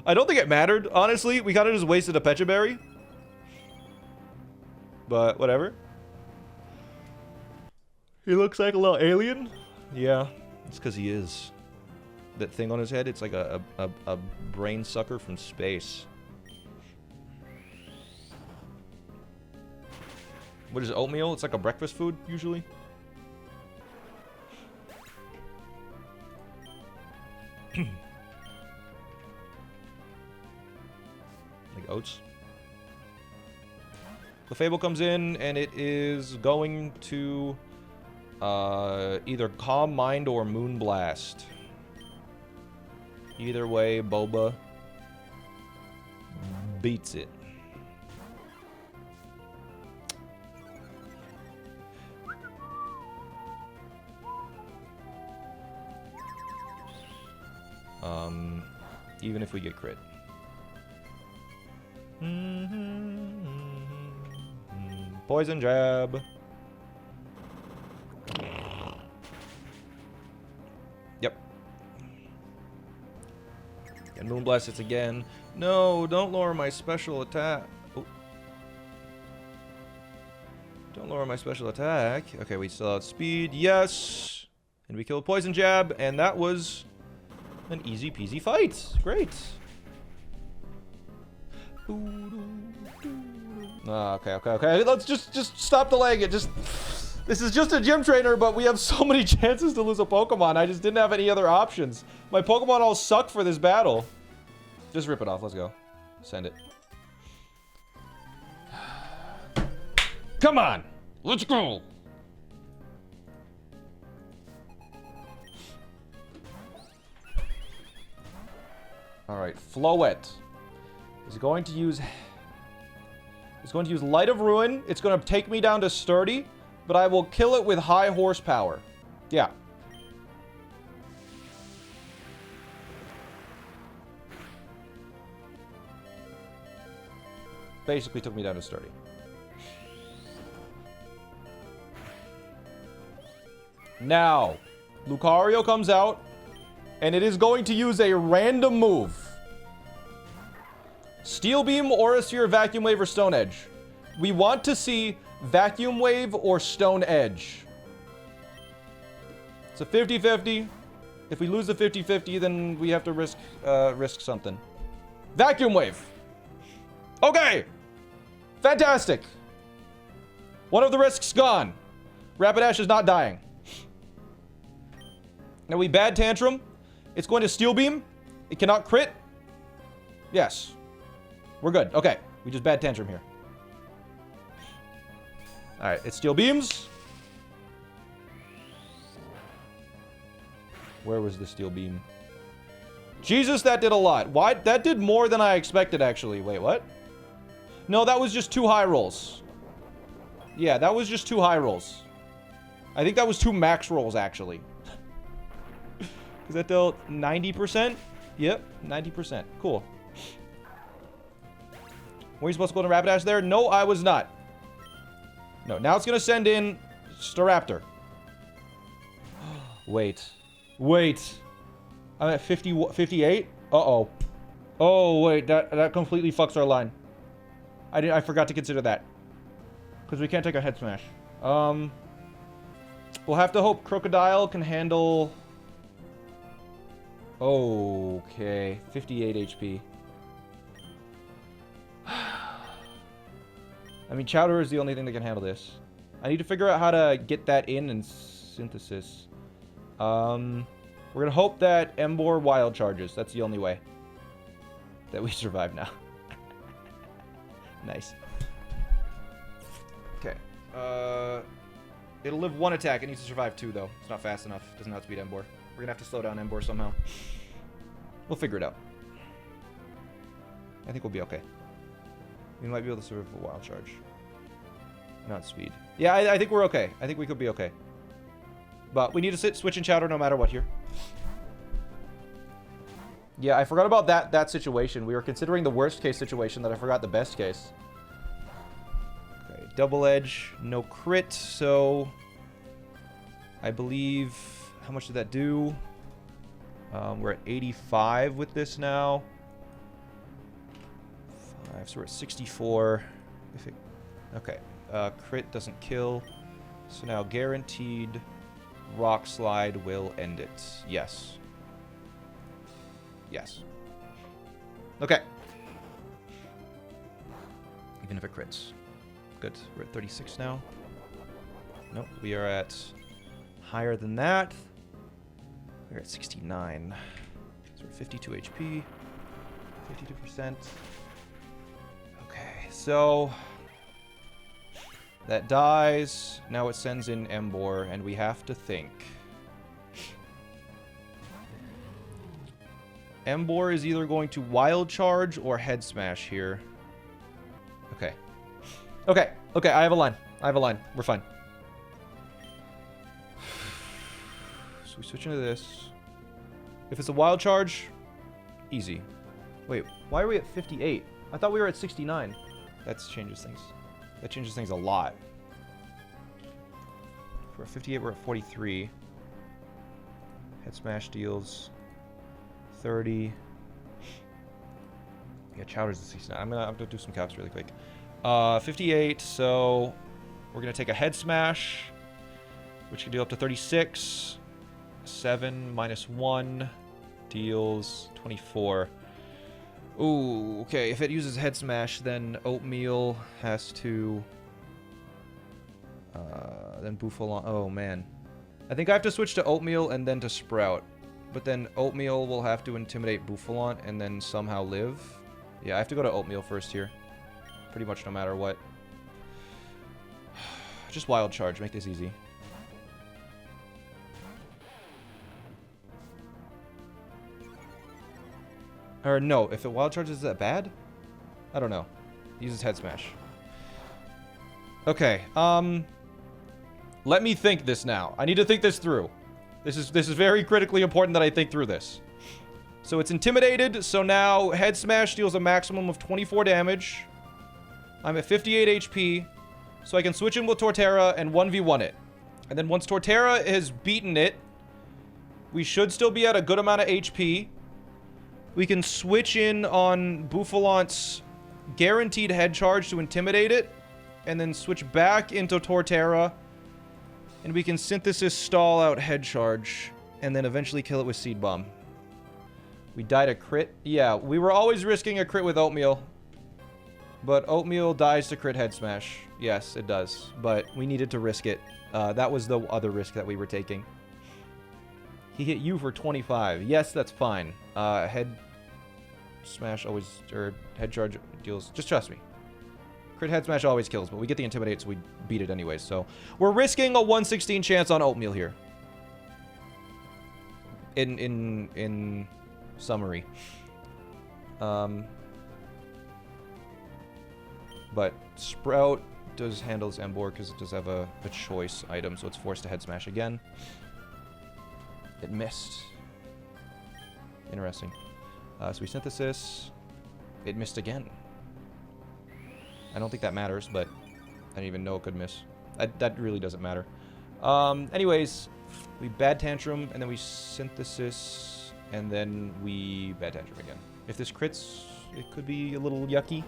I don't think it mattered, honestly. We kind of just wasted a Pecha Berry. But whatever. He looks like a little alien. Yeah, it's because he is. That thing on his head, it's like a brain sucker from space. What is it, oatmeal? It's like a breakfast food, usually. Like oats. The Fable comes in, and it is going to either Calm Mind or Moonblast. Either way, Boba beats it. Even if we get crit. Poison jab. Yep. And Moonblast it again. No, don't lower my special attack. Oh. Don't lower my special attack. Okay, we still have speed. Yes. And we kill a poison jab, and that was an easy peasy fight. Great. Okay. Let's just stop delaying it. This is just a gym trainer, but we have so many chances to lose a Pokemon. I just didn't have any other options. My Pokemon all suck for this battle. Just rip it off. Let's go. Send it. Come on. Let's go. All right, Floette is going to use Light of Ruin. It's going to take me down to Sturdy, but I will kill it with high horsepower. Yeah. Basically took me down to Sturdy. Now, Lucario comes out, and it is going to use a random move. Steel Beam, Aura Sphere, Vacuum Wave, or Stone Edge. We want to see Vacuum Wave or Stone Edge. It's a 50-50. If we lose the 50-50, then we have to risk something. Vacuum Wave. Okay. Fantastic. One of the risks gone. Rapidash is not dying. Now we Bad Tantrum. It's going to Steel Beam. It cannot crit. Yes. We're good. Okay. We just Bad Tantrum here. Alright, it Steel Beams. Where was the Steel Beam? Jesus, that did a lot. Why? That did more than I expected, actually. Wait, what? No, that was just 2 high rolls. Yeah, that was just 2 high rolls. I think that was 2 max rolls, actually. Is that dealt 90%? Yep, 90%. Cool. Were you supposed to go to Rapidash there? No, I was not. No, now it's going to send in Staraptor. Wait. I'm at 58? Uh-oh. Oh, wait, that completely fucks our line. I forgot to consider that. Because we can't take a head smash. We'll have to hope Crocodile can handle... Okay, 58 HP. I mean, Chowder is the only thing that can handle this. I need to figure out how to get that in Synthesis. We're gonna hope that Emboar wild charges. That's the only way that we survive now. Nice. Okay. It'll live 1 attack. It needs to survive 2, though. It's not fast enough. It doesn't have to beat Emboar. We're gonna have to slow down Emboar somehow. We'll figure it out. I think we'll be okay. We might be able to survive a wild charge. Not speed. Yeah, I think we're okay. I think we could be okay. But we need to switch in Chowder no matter what here. Yeah, I forgot about that situation. We were considering the worst case situation that I forgot the best case. Okay, Double Edge, no crit, so... I believe... How much did that do? We're at 85 with this now. 5, so we're at 64. Okay, crit doesn't kill. So now guaranteed Rock Slide will end it. Yes. Yes. Okay. Even if it crits. good. We're at 36 now. Nope, we are at higher than that. We're at 69. So we're 52 HP. 52%. Okay, so that dies. Now it sends in Embor, and we have to think. Embor is either going to Wild Charge or Head Smash here. Okay. Okay, okay, I have a line. I have a line. We're fine. So we switch into this. If it's a Wild Charge, easy. Wait, why are we at 58? I thought we were at 69. That changes things. That changes things a lot. If we're at 58, we're at 43. Head Smash deals 30. Yeah, Chowder's at 69. I'm gonna do some caps really quick. 58, so we're gonna take a Head Smash, which can deal up to 36. 7 minus 1 deals 24. Ooh, okay. If it uses Head Smash, then Oatmeal has to... then Buffalon... Oh, man. I think I have to switch to Oatmeal and then to Sprout. But then Oatmeal will have to intimidate Buffalon and then somehow live. Yeah, I have to go to Oatmeal first here. Pretty much no matter what. Just Wild Charge. Make this easy. Or no, if it Wild Charges, is that bad? I don't know. Uses Head Smash. Okay, let me think this now. I need to think this through. This is very critically important that I think through this. So it's intimidated, so now Head Smash deals a maximum of 24 damage. I'm at 58 HP, so I can switch in with Torterra and 1v1 it. And then once Torterra has beaten it, we should still be at a good amount of HP. We can switch in on Buffalon's guaranteed head charge to intimidate it, and then switch back into Torterra, and we can Synthesis stall out head charge, and then eventually kill it with Seed Bomb. We died a crit? Yeah, we were always risking a crit with Oatmeal, but Oatmeal dies to crit Head Smash. Yes, it does, but we needed to risk it. That was the other risk that we were taking. He hit you for 25. Yes, that's fine. Head Smash always, or Head Charge deals. Just trust me. Crit Head Smash always kills, but we get the Intimidate, so we beat it anyways. So we're risking a 1/16 chance on Oatmeal here. In summary. But Sprout does handle this Embor because it does have a choice item, so it's forced to Head Smash again. It missed. Interesting. So we Synthesis. It missed again. I don't think that matters, but I didn't even know it could miss. That really doesn't matter. Anyways, we Bad Tantrum, and then we Synthesis, and then we Bad Tantrum again. If this crits, it could be a little yucky.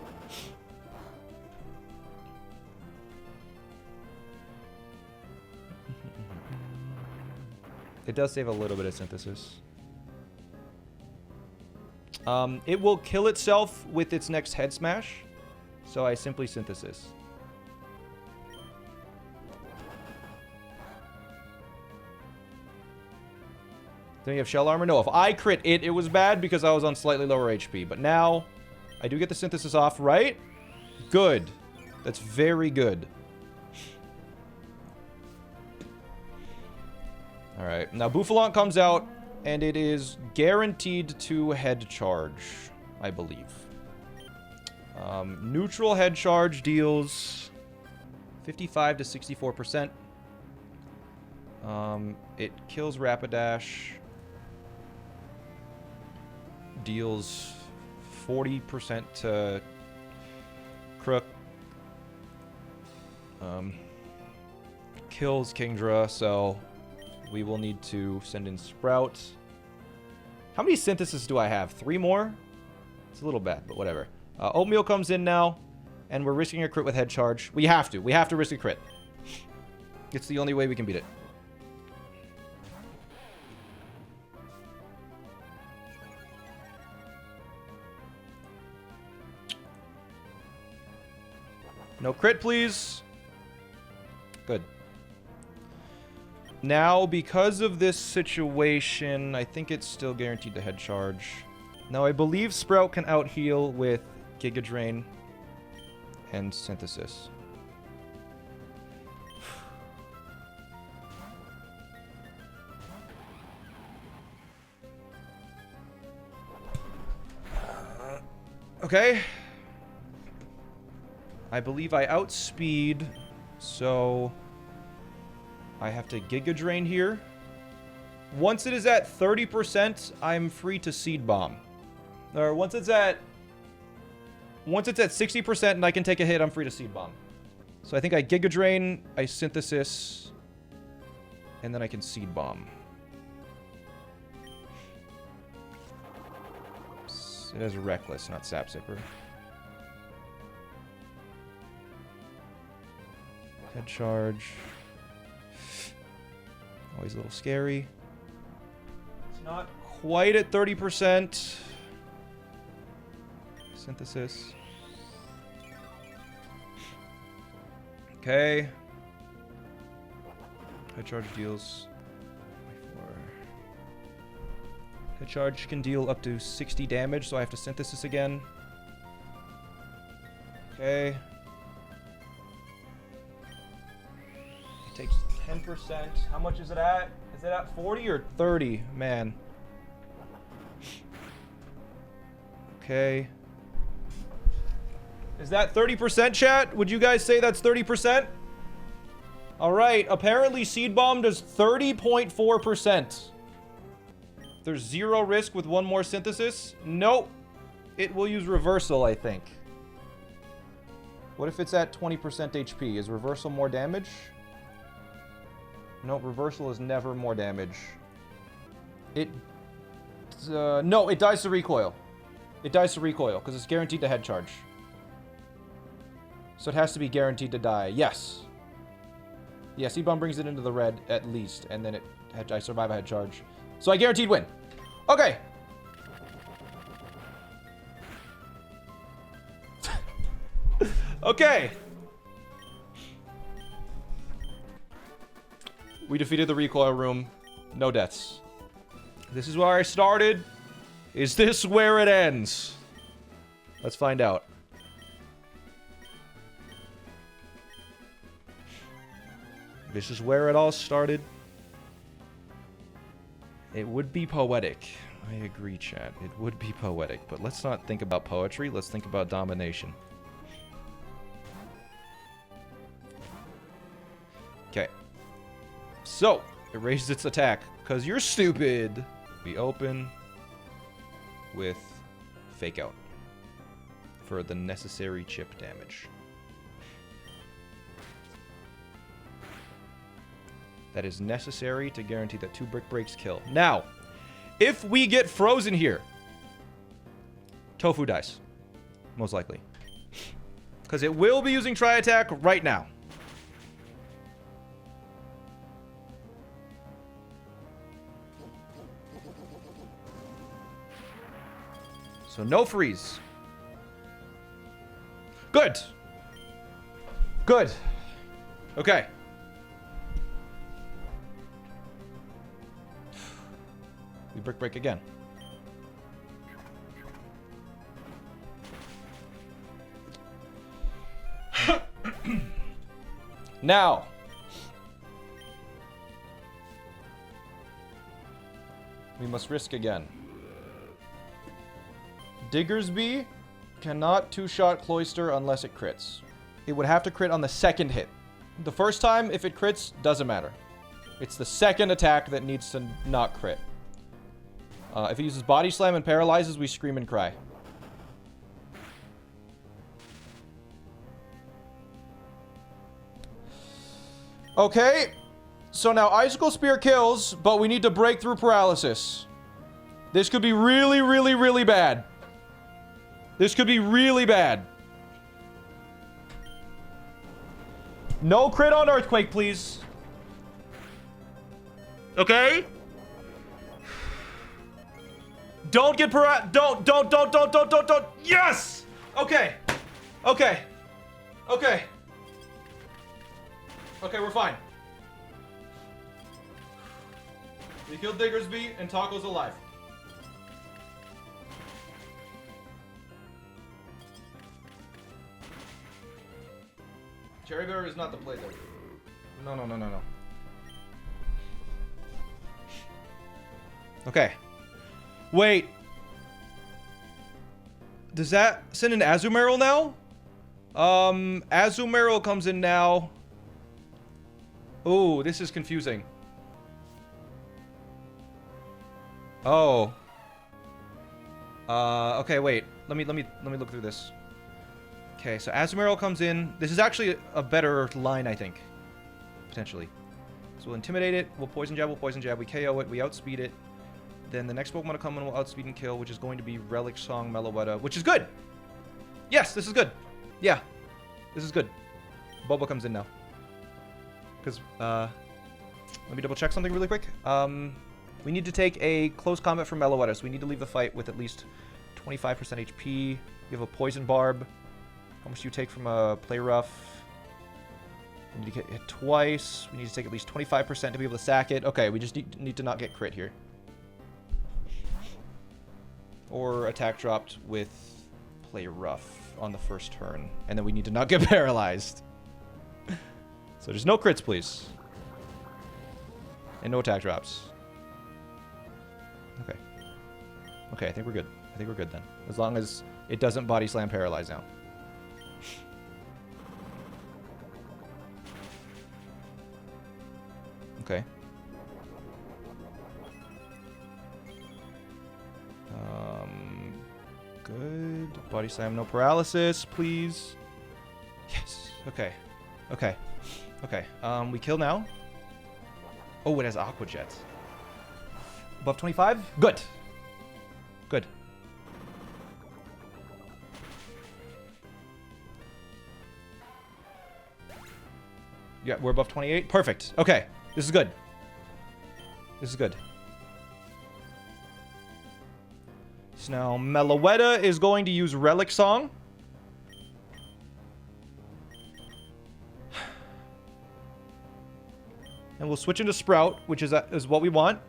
It does save a little bit of Synthesis. It will kill itself with its next Head Smash, so I simply Synthesis. Then you have Shell Armor? No, if I crit it, it was bad because I was on slightly lower HP. But now, I do get the Synthesis off, right? Good. That's very good. Alright, now Buffalon comes out, and it is guaranteed to head charge, I believe. Neutral head charge deals 55 to 64%. It kills Rapidash. Deals 40% to Crook. Kills Kingdra, so we will need to send in Sprout. How many Synthesis do I have? 3 more? It's a little bad, but whatever. Oatmeal comes in now, and we're risking a crit with head charge. We have to. We have to risk a crit. It's the only way we can beat it. No crit, please. Good. Now, because of this situation, I think it's still guaranteed to head charge. Now, I believe Sprout can out-heal with Giga Drain and Synthesis. Okay. I believe I outspeed, so I have to Giga Drain here. Once it is at 30%, I'm free to Seed Bomb. Or once it's at 60% and I can take a hit, I'm free to Seed Bomb. So I think I Giga Drain, I Synthesis, and then I can Seed Bomb. It has Reckless, not Sap Sipper. Head charge. Always a little scary. It's not quite at 30%. Synthesis. Okay. Head charge deals. Head charge can deal up to 60 damage, so I have to Synthesis again. Okay. It takes 10%. How much is it at? Is it at 40 or 30? Man. Okay. Is that 30%, chat? Would you guys say that's 30%? Alright, apparently Seed Bomb does 30.4%. There's 0 risk with 1 more Synthesis? Nope. It will use Reversal, I think. What if it's at 20% HP? Is Reversal more damage? No, Reversal is never more damage. No, it dies to recoil. It dies to recoil, because it's guaranteed to head charge. So it has to be guaranteed to die. Yes. Yeah, Seed Bomb brings it into the red, at least, and then I survive a head charge. So I guaranteed win. Okay. Okay. We defeated the recoil room. No deaths. This is where I started. Is this where it ends? Let's find out. This is where it all started. It would be poetic. I agree, chat. It would be poetic. But let's not think about poetry. Let's think about domination. Okay. So, it raises its attack. Because you're stupid. We open with Fake Out. For the necessary chip damage. That is necessary to guarantee that 2 Brick Breaks kill. Now, if we get frozen here, Tofu dies. Most likely. Because it will be using Tri-Attack right now. So no freeze. Good. Good. Okay. We Brick Break again. Now. We must risk again. Diggersby cannot 2-shot Cloyster unless it crits. It would have to crit on the second hit. The first time, if it crits, doesn't matter. It's the second attack that needs to not crit. If it uses Body Slam and paralyzes, we scream and cry. Okay. So now Icicle Spear kills, but we need to break through paralysis. This could be really, really, really bad. This could be really bad. No crit on Earthquake, please. Okay? Don't get don't. Yes! Okay. Okay. Okay. Okay, we're fine. We killed Diggersby and Taco's alive. Cherry Bear is not the play there. No, no, no, no, no. Okay. Wait. Does that send an Azumarill now? Azumarill comes in now. Ooh, this is confusing. Oh. Okay, wait. Let me look through this. Okay, so Azumarill comes in. This is actually a better line, I think. Potentially. So we'll intimidate it. We'll poison jab. We KO it. We outspeed it. Then the next Pokemon to come in will outspeed and kill, which is going to be Relic Song Meloetta, which is good. Yes, this is good. Yeah, this is good. Boba comes in now. Because, let me double check something really quick. We need to take a close combat from Meloetta, so we need to leave the fight with at least 25% HP. You have a Poison Barb. How much do you take from a Play Rough? We need to get hit twice. We need to take at least 25% to be able to sack it. Okay, we just need to not get crit here. Or attack dropped with Play Rough on the first turn. And then we need to not get paralyzed. So just no crits, please. And no attack drops. Okay. Okay, I think we're good. I think we're good then. As long as it doesn't body slam paralyze now. Okay. Good. Body slam, no paralysis, please. Yes. Okay. Okay. Okay. We kill now. Oh, it has Aqua Jet. Above 25? Good. Good. Yeah, we're above 28. Perfect. Okay. This is good. This is good. So now Meloetta is going to use Relic Song. And we'll switch into Sprout, which is what we want.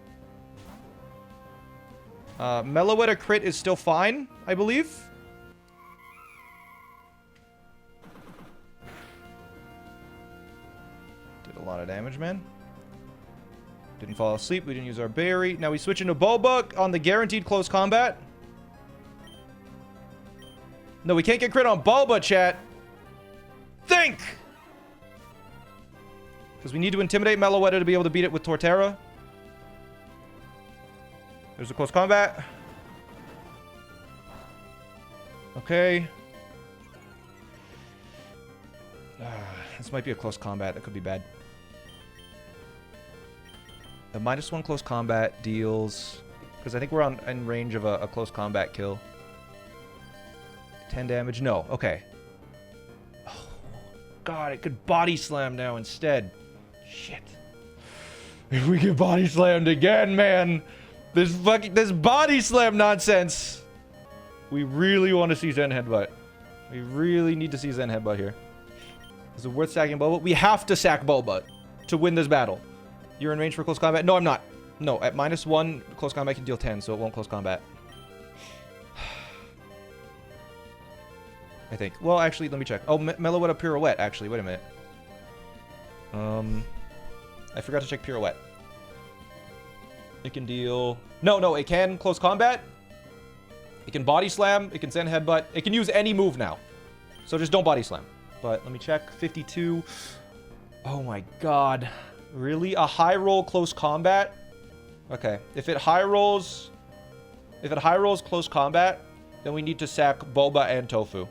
Meloetta crit is still fine, I believe. Did a lot of damage, man. Didn't fall asleep. We didn't use our berry. Now we switch into Bulbuck on the guaranteed close combat. No, we can't get crit on Bulba, chat. Think! Because we need to intimidate Meloetta to be able to beat it with Torterra. There's a close combat. Okay. This might be a close combat. That could be bad. The -1 close combat deals... Because I think we're in range of a close combat kill. 10 damage? No. Okay. Oh, God, it could body slam now instead. Shit. If we get body slammed again, man. This body slam nonsense. We really want to see Zen Headbutt. We really need to see Zen Headbutt here. Is it worth sacking Boba? We have to sack Boba to win this battle. You're in range for close combat? No, I'm not. No, at -1, close combat can deal 10, so it won't close combat. I think. Well, actually, let me check. Oh, Meloetta Pirouette, actually. Wait a minute. I forgot to check Pirouette. It can deal... No, it can close combat. It can body slam. It can send headbutt. It can use any move now. So just don't body slam. But let me check. 52. Oh my god. Really? A high roll close combat? Okay. If it high rolls close combat, then we need to sack Boba and Tofu.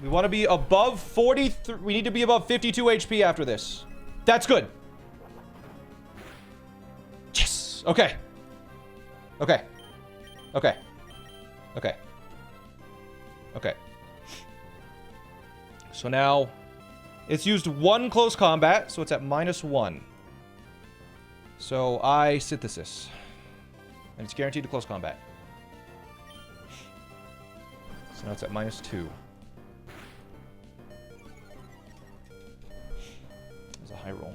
We want to be above 43. We need to be above 52 HP after this. That's good. Yes. Okay. Okay. Okay. Okay. Okay. So now it's used 1 close combat, so it's at -1. So I synthesis. And it's guaranteed to close combat. So now it's at -2. It was a high roll.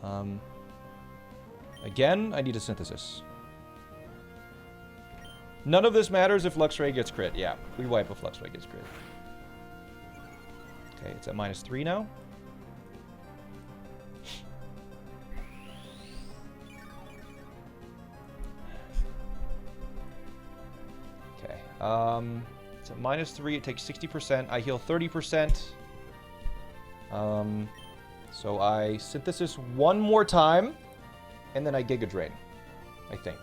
Okay. Again, I need a synthesis. None of this matters if Luxray gets crit. Yeah, we wipe if Luxray gets crit. Okay, it's at -3 now. Okay, it's at -3. It takes 60%. I heal 30%. So I synthesis one more time, and then I Giga Drain, I think.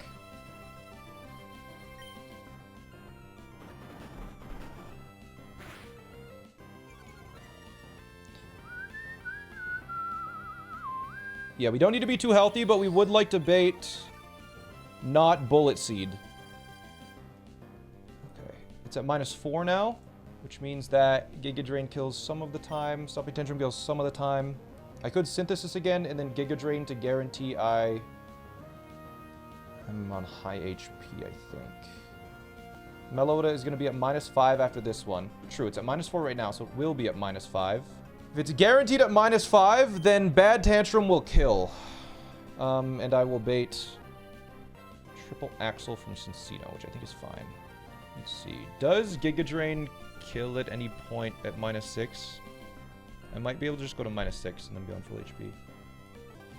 Yeah, we don't need to be too healthy, but we would like to bait not Bullet Seed. Okay, it's at -4 now, which means that Giga Drain kills some of the time, Stomping Tantrum kills some of the time. I could Synthesis again and then Giga Drain to guarantee I'm on high HP, I think. Melota is going to be at -5 after this one. True, it's at -4 right now, so it will be at -5. If it's guaranteed at -5, then Bad Tantrum will kill. And I will bait Triple Axle from Cincino, which I think is fine. Let's see. Does Giga Drain kill at any point at -6? I might be able to just go to -6 and then be on full HP.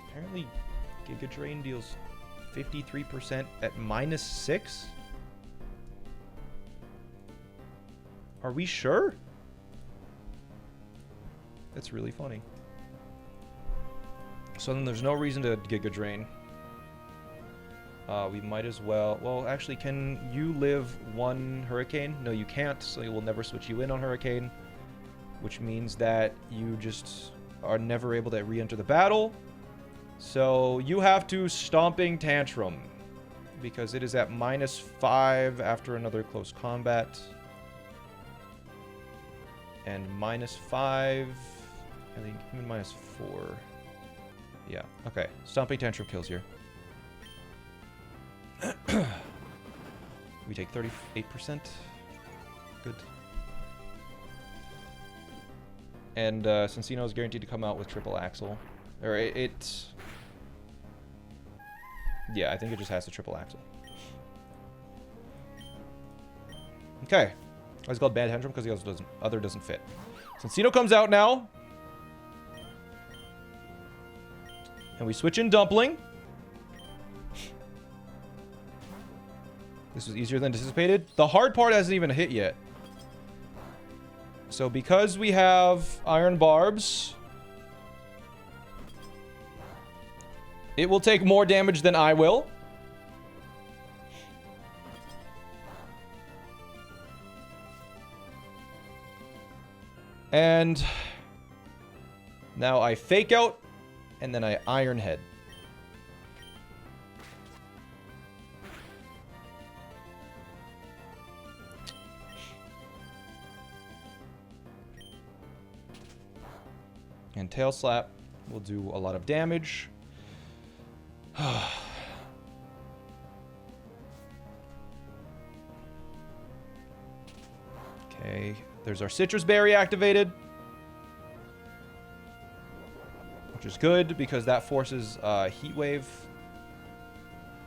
Apparently, Giga Drain deals 53% at -6? Are we sure? That's really funny. So then there's no reason to Giga Drain. We might as well... Well, actually, can you live one Hurricane? No, you can't, so we'll never switch you in on Hurricane. Which means that you just are never able to re-enter the battle. So you have to Stomping Tantrum. Because it is at -5 after another close combat. And -5... I think even -4. Yeah, okay. Stomping Tantrum kills here. We take 38%. Good. And Cincino is guaranteed to come out with Triple Axle. Or it... Yeah, I think it just has the Triple Axle. Okay. It's called Bad Tantrum because the other doesn't fit. Cincino comes out now. And we switch in Dumpling. This was easier than anticipated. The hard part hasn't even hit yet. So because we have Iron Barbs, it will take more damage than I will. And now I Fake Out, and then I Iron Head. And Tail Slap will do a lot of damage. Okay, there's our Citrus Berry activated. Which is good, because that forces Heat Wave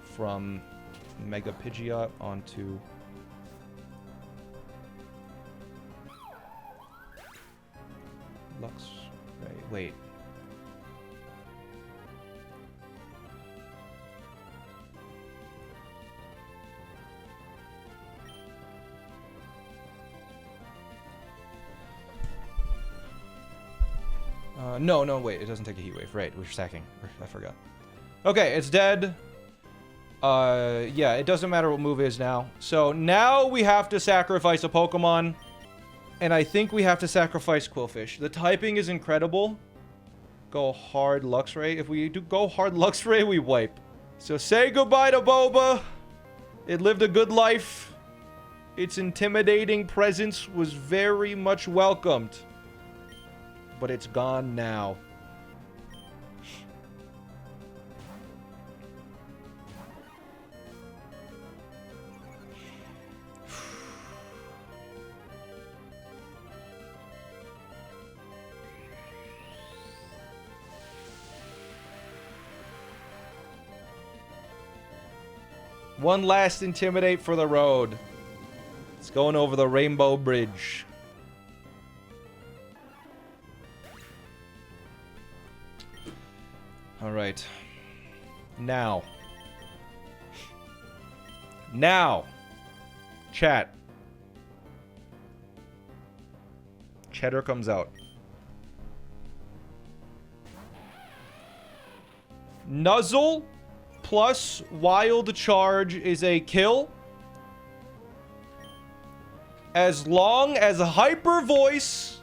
from Mega Pidgeot onto... Lux... Wait. No, wait. It doesn't take a Heat Wave. Right, we're stacking. I forgot. Okay, it's dead. Yeah, it doesn't matter what move is now. So now we have to sacrifice a Pokemon. And I think we have to sacrifice Quillfish. The typing is incredible. Go hard Luxray. If we do go hard Luxray, we wipe. So say goodbye to Boba. It lived a good life. Its intimidating presence was very much welcomed. But it's gone now. One last intimidate for the road. It's going over the Rainbow Bridge. All right. Now. Chat. Cheddar comes out. Nuzzle plus Wild Charge is a kill. As long as Hyper Voice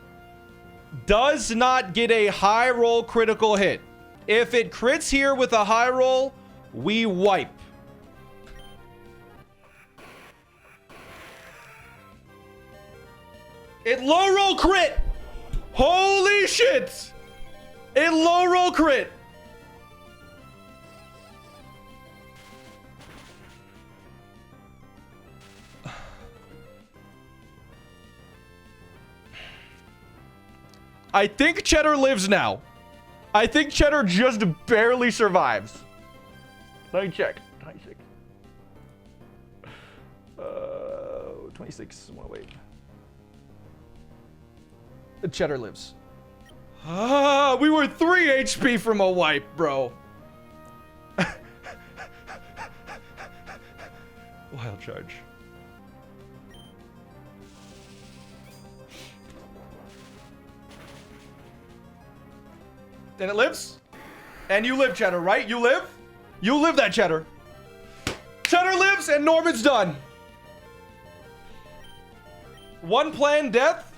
does not get a high roll critical hit. If it crits here with a high roll, we wipe. It low roll crit! Holy shit! It low roll crit! I think Cheddar lives now. I think Cheddar just barely survives. Let me check. 26. 26. 108. Cheddar lives. Ah, we were 3 HP from a wipe, bro. Wild Charge. And it lives? And you live, Cheddar, right? You live? You live that, Cheddar. Cheddar lives and Norman's done. One planned death?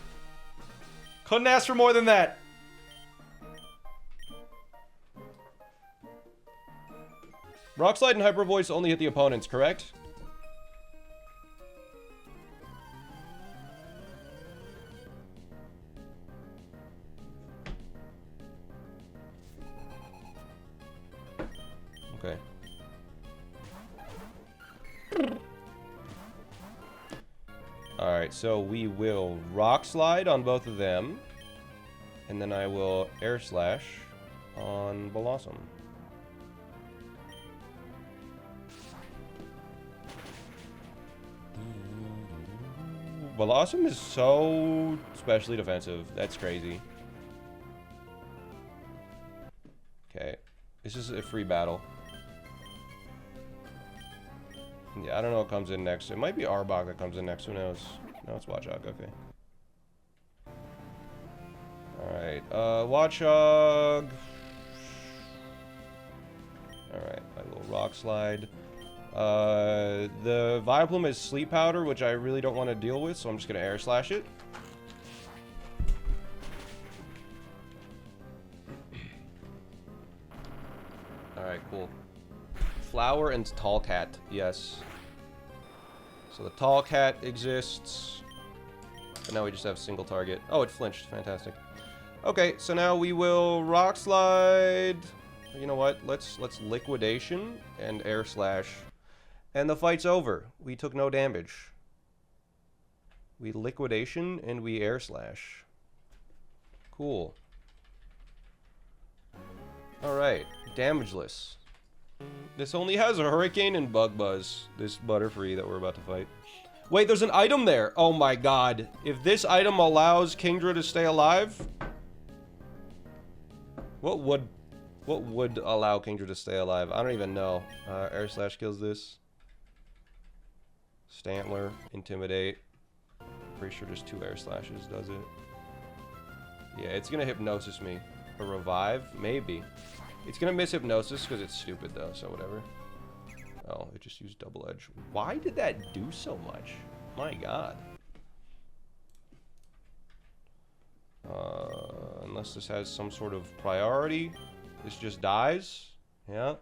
Couldn't ask for more than that. Rock Slide and Hyper Voice only hit the opponents, correct? Okay. Alright, so we will Rock Slide on both of them. And then I will Air Slash on Blossom. Blossom is so specially defensive. That's crazy. Okay. This is a free battle. Yeah, I don't know what comes in next. It might be Arbok that comes in next. Who knows? No, it's Watchog. Okay. Alright. Watchog. Alright. I will Rock Slide. The Vileplume is Sleep Powder, which I really don't want to deal with, so I'm just going to Air Slash it. Alright, cool. Flower and Tall Cat, yes. So the Tall Cat exists. But now we just have single target. Oh, it flinched. Fantastic. Okay, so now we will Rock Slide. You know what? Let's Liquidation and Air Slash. And the fight's over. We took no damage. We Liquidation and we Air Slash. Cool. Alright. Damageless. This only has a Hurricane and Bug Buzz. This Butterfree that we're about to fight. Wait, there's an item there. Oh my god. If this item allows Kingdra to stay alive... What would allow Kingdra to stay alive? I don't even know. Air Slash kills this. Stantler, Intimidate. Pretty sure just 2 Air Slashes does it. Yeah, it's gonna Hypnosis me. A Revive? Maybe. It's gonna miss Hypnosis because it's stupid though, so whatever. Oh, it just used Double Edge. Why did that do so much? My god. Unless this has some sort of priority. This just dies. Yeah.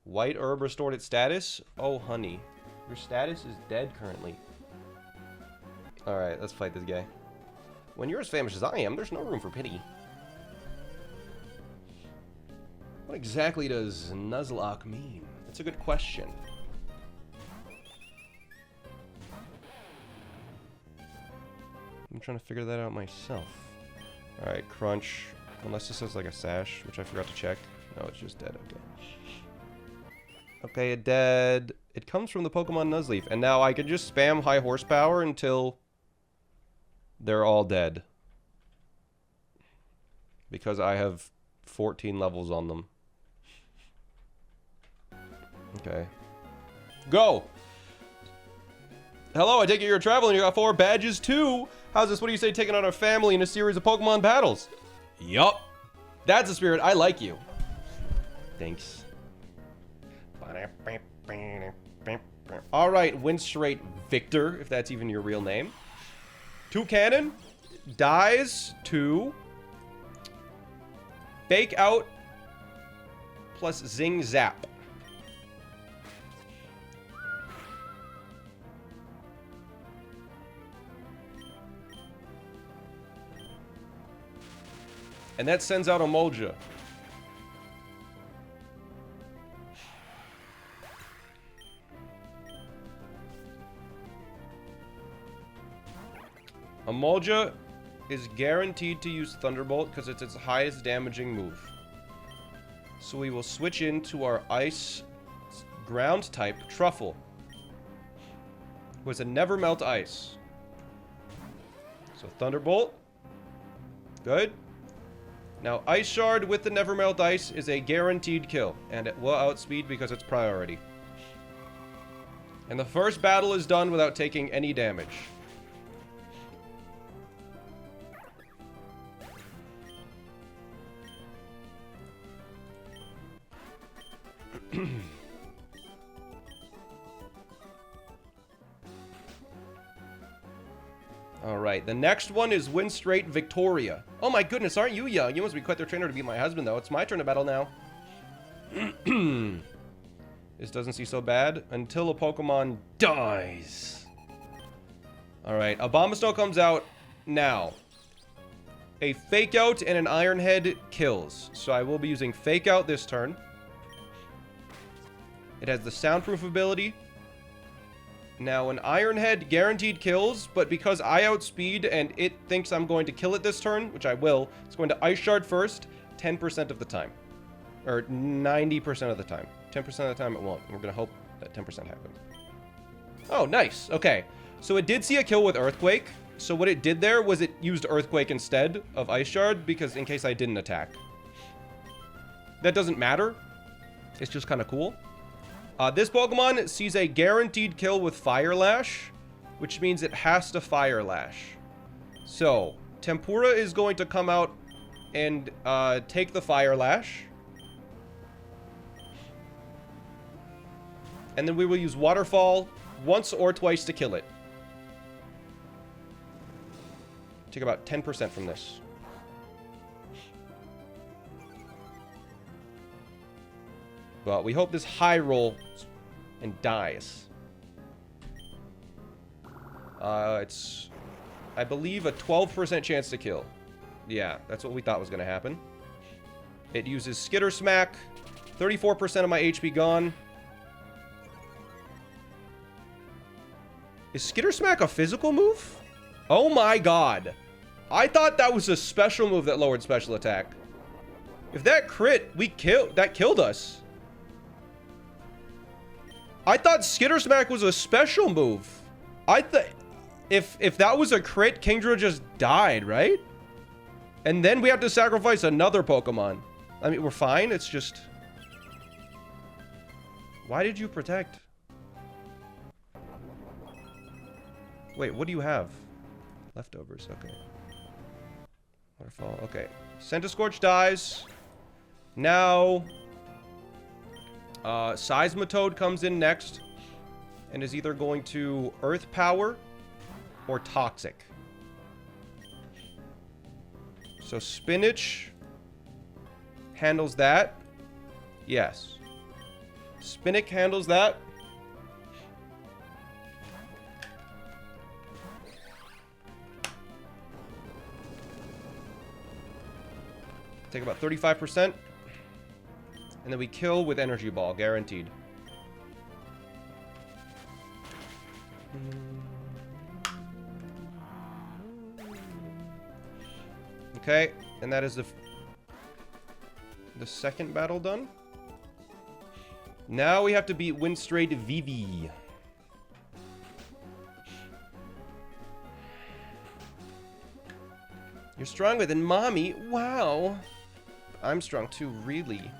White Herb restored its status. Oh, honey. Your status is dead currently. Alright, let's fight this guy. When you're as famous as I am, there's no room for pity. What exactly does Nuzlocke mean? That's a good question. I'm trying to figure that out myself. Alright, Crunch. Unless this has like a Sash, which I forgot to check. No, it's just dead. Okay. Okay, a dead. It comes from the Pokemon Nuzleaf. And now I can just spam high horsepower until they're all dead. Because I have 14 levels on them. Okay. Go! Hello, I take it you're traveling. You got 4 badges too. How's this? What do you say taking on a family in a series of Pokemon battles? Yup. That's the spirit. I like you. Thanks. Alright, win straight Victor, if that's even your real name. 2 cannon. Dies to Fake Out plus Zing Zap. And that sends out a Molja. A Molja is guaranteed to use Thunderbolt because it's its highest damaging move. So we will switch into our Ice Ground type Truffle, who is a Never Melt Ice. So Thunderbolt. Good. Now Ice Shard with the Never Melt Ice is a guaranteed kill, and it will outspeed because it's priority. And the first battle is done without taking any damage. Alright, the next one is Win Straight Victoria. Oh my goodness, aren't you young? You must be quite the trainer to beat my husband, though. It's my turn to battle now. This doesn't seem so bad until a Pokemon dies. Alright, a Abomasnow comes out now. A Fake Out and an Iron Head kills. So I will be using Fake Out this turn. It has the Soundproof ability. Now, an Iron Head guaranteed kills, but because I outspeed and it thinks I'm going to kill it this turn, which I will, it's going to Ice Shard first 10% of the time. Or 90% of the time. 10% of the time it won't. We're going to hope that 10% happens. Oh, nice. Okay. So it did see a kill with Earthquake. So what it did there was it used Earthquake instead of Ice Shard, because in case I didn't attack. That doesn't matter. It's just kind of cool. This Pokemon sees a guaranteed kill with Fire Lash, which means it has to Fire Lash. So, Tempura is going to come out and take the Fire Lash. And then we will use Waterfall once or twice to kill it. Take about 10% from this. But we hope this high roll and dies. It's, I believe, a 12% chance to kill. Yeah, that's what we thought was going to happen. It uses Skitter Smack. 34% of my HP gone. Is Skitter Smack a physical move? Oh my god. I thought that was a special move that lowered special attack. If that crit, that killed us. I thought Skitter Smack was a special move. I thought if that was a crit, Kingdra just died, right? And then we have to sacrifice another Pokemon. I mean, we're fine. It's just... Why did you protect? Wait, what do you have? Leftovers, okay. Waterfall, okay. Centiskorch dies. Now... Seismitoad comes in next and is either going to Earth Power or Toxic. So Spinach handles that. Yes. Spinach handles that. Take about 35%. And then we kill with Energy Ball, guaranteed. Okay, and that is the second battle done. Now we have to beat Winstrade Vivi. You're stronger than mommy. Wow. I'm strong too, really.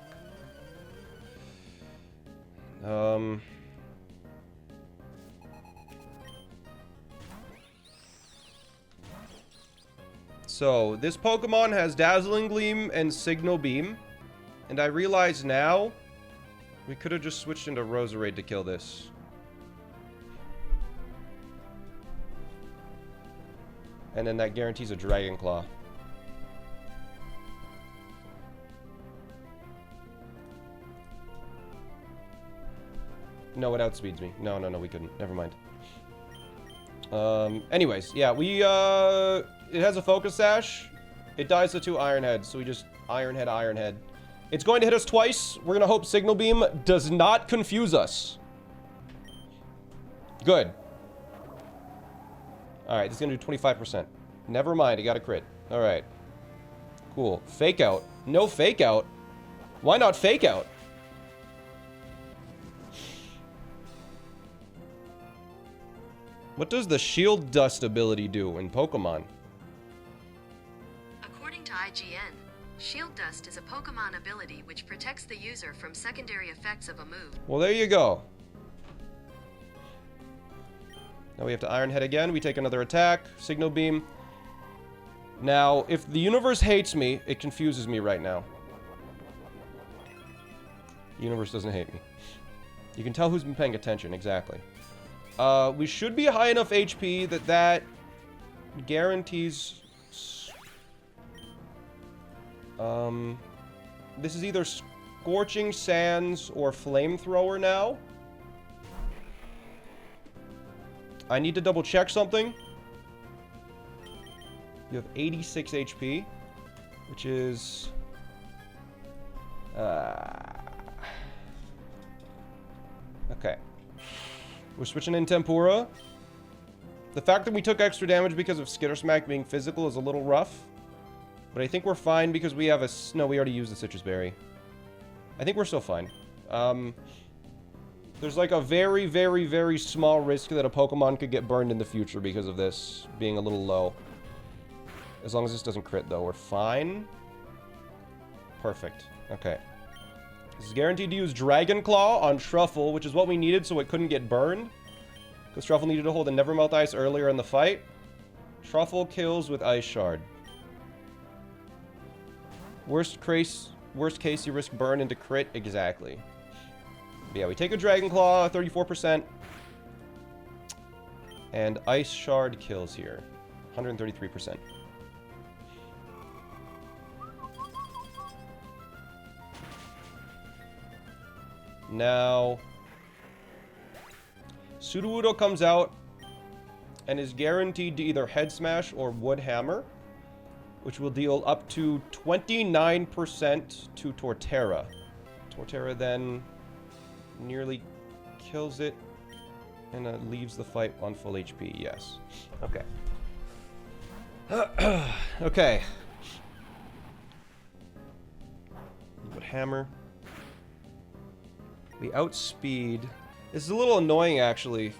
So, this Pokemon has Dazzling Gleam and Signal Beam. And I realize now, we could have just switched into Roserade to kill this. And then that guarantees a Dragon Claw. No, it outspeeds me. No, we couldn't. Never mind. Anyways, yeah, it has a Focus Sash. It dies to 2 Iron Heads, so we just Iron Head. It's going to hit us twice. We're gonna hope Signal Beam does not confuse us. Good. Alright, this is gonna do 25%. Never mind, it got a crit. Alright. Cool. Fake Out. No Fake Out. Why not Fake Out? What does the Shield Dust ability do in Pokemon? According to IGN, Shield Dust is a Pokemon ability which protects the user from secondary effects of a move. Well, there you go. Now we have to Iron Head again. We take another attack. Signal Beam. Now, if the universe hates me, it confuses me right now. The universe doesn't hate me. You can tell who's been paying attention, exactly. We should be high enough HP that guarantees... This is either Scorching Sands or Flamethrower now. I need to double check something. You have 86 HP, which is... Okay. We're switching in Tempura. The fact that we took extra damage because of Skitter Smack being physical is a little rough. But I think we're fine because we have a... No, we already used the Citrus Berry. I think we're still fine. There's like a very, very, very small risk that a Pokemon could get burned in the future because of this being a little low. As long as this doesn't crit, though, we're fine. Perfect. Okay. This is guaranteed to use Dragon Claw on Truffle, which is what we needed so it couldn't get burned. Because Truffle needed to hold a Never Melt Ice earlier in the fight. Truffle kills with Ice Shard. Worst case, you risk burn into crit. Exactly. But yeah, we take a Dragon Claw, 34%. And Ice Shard kills here. 133%. Now, Sudowoodo comes out and is guaranteed to either Head Smash or Wood Hammer, which will deal up to 29% to Torterra. Torterra then nearly kills it and leaves the fight on full HP. Yes. Okay. Okay. Wood Hammer. We outspeed. This is a little annoying, actually,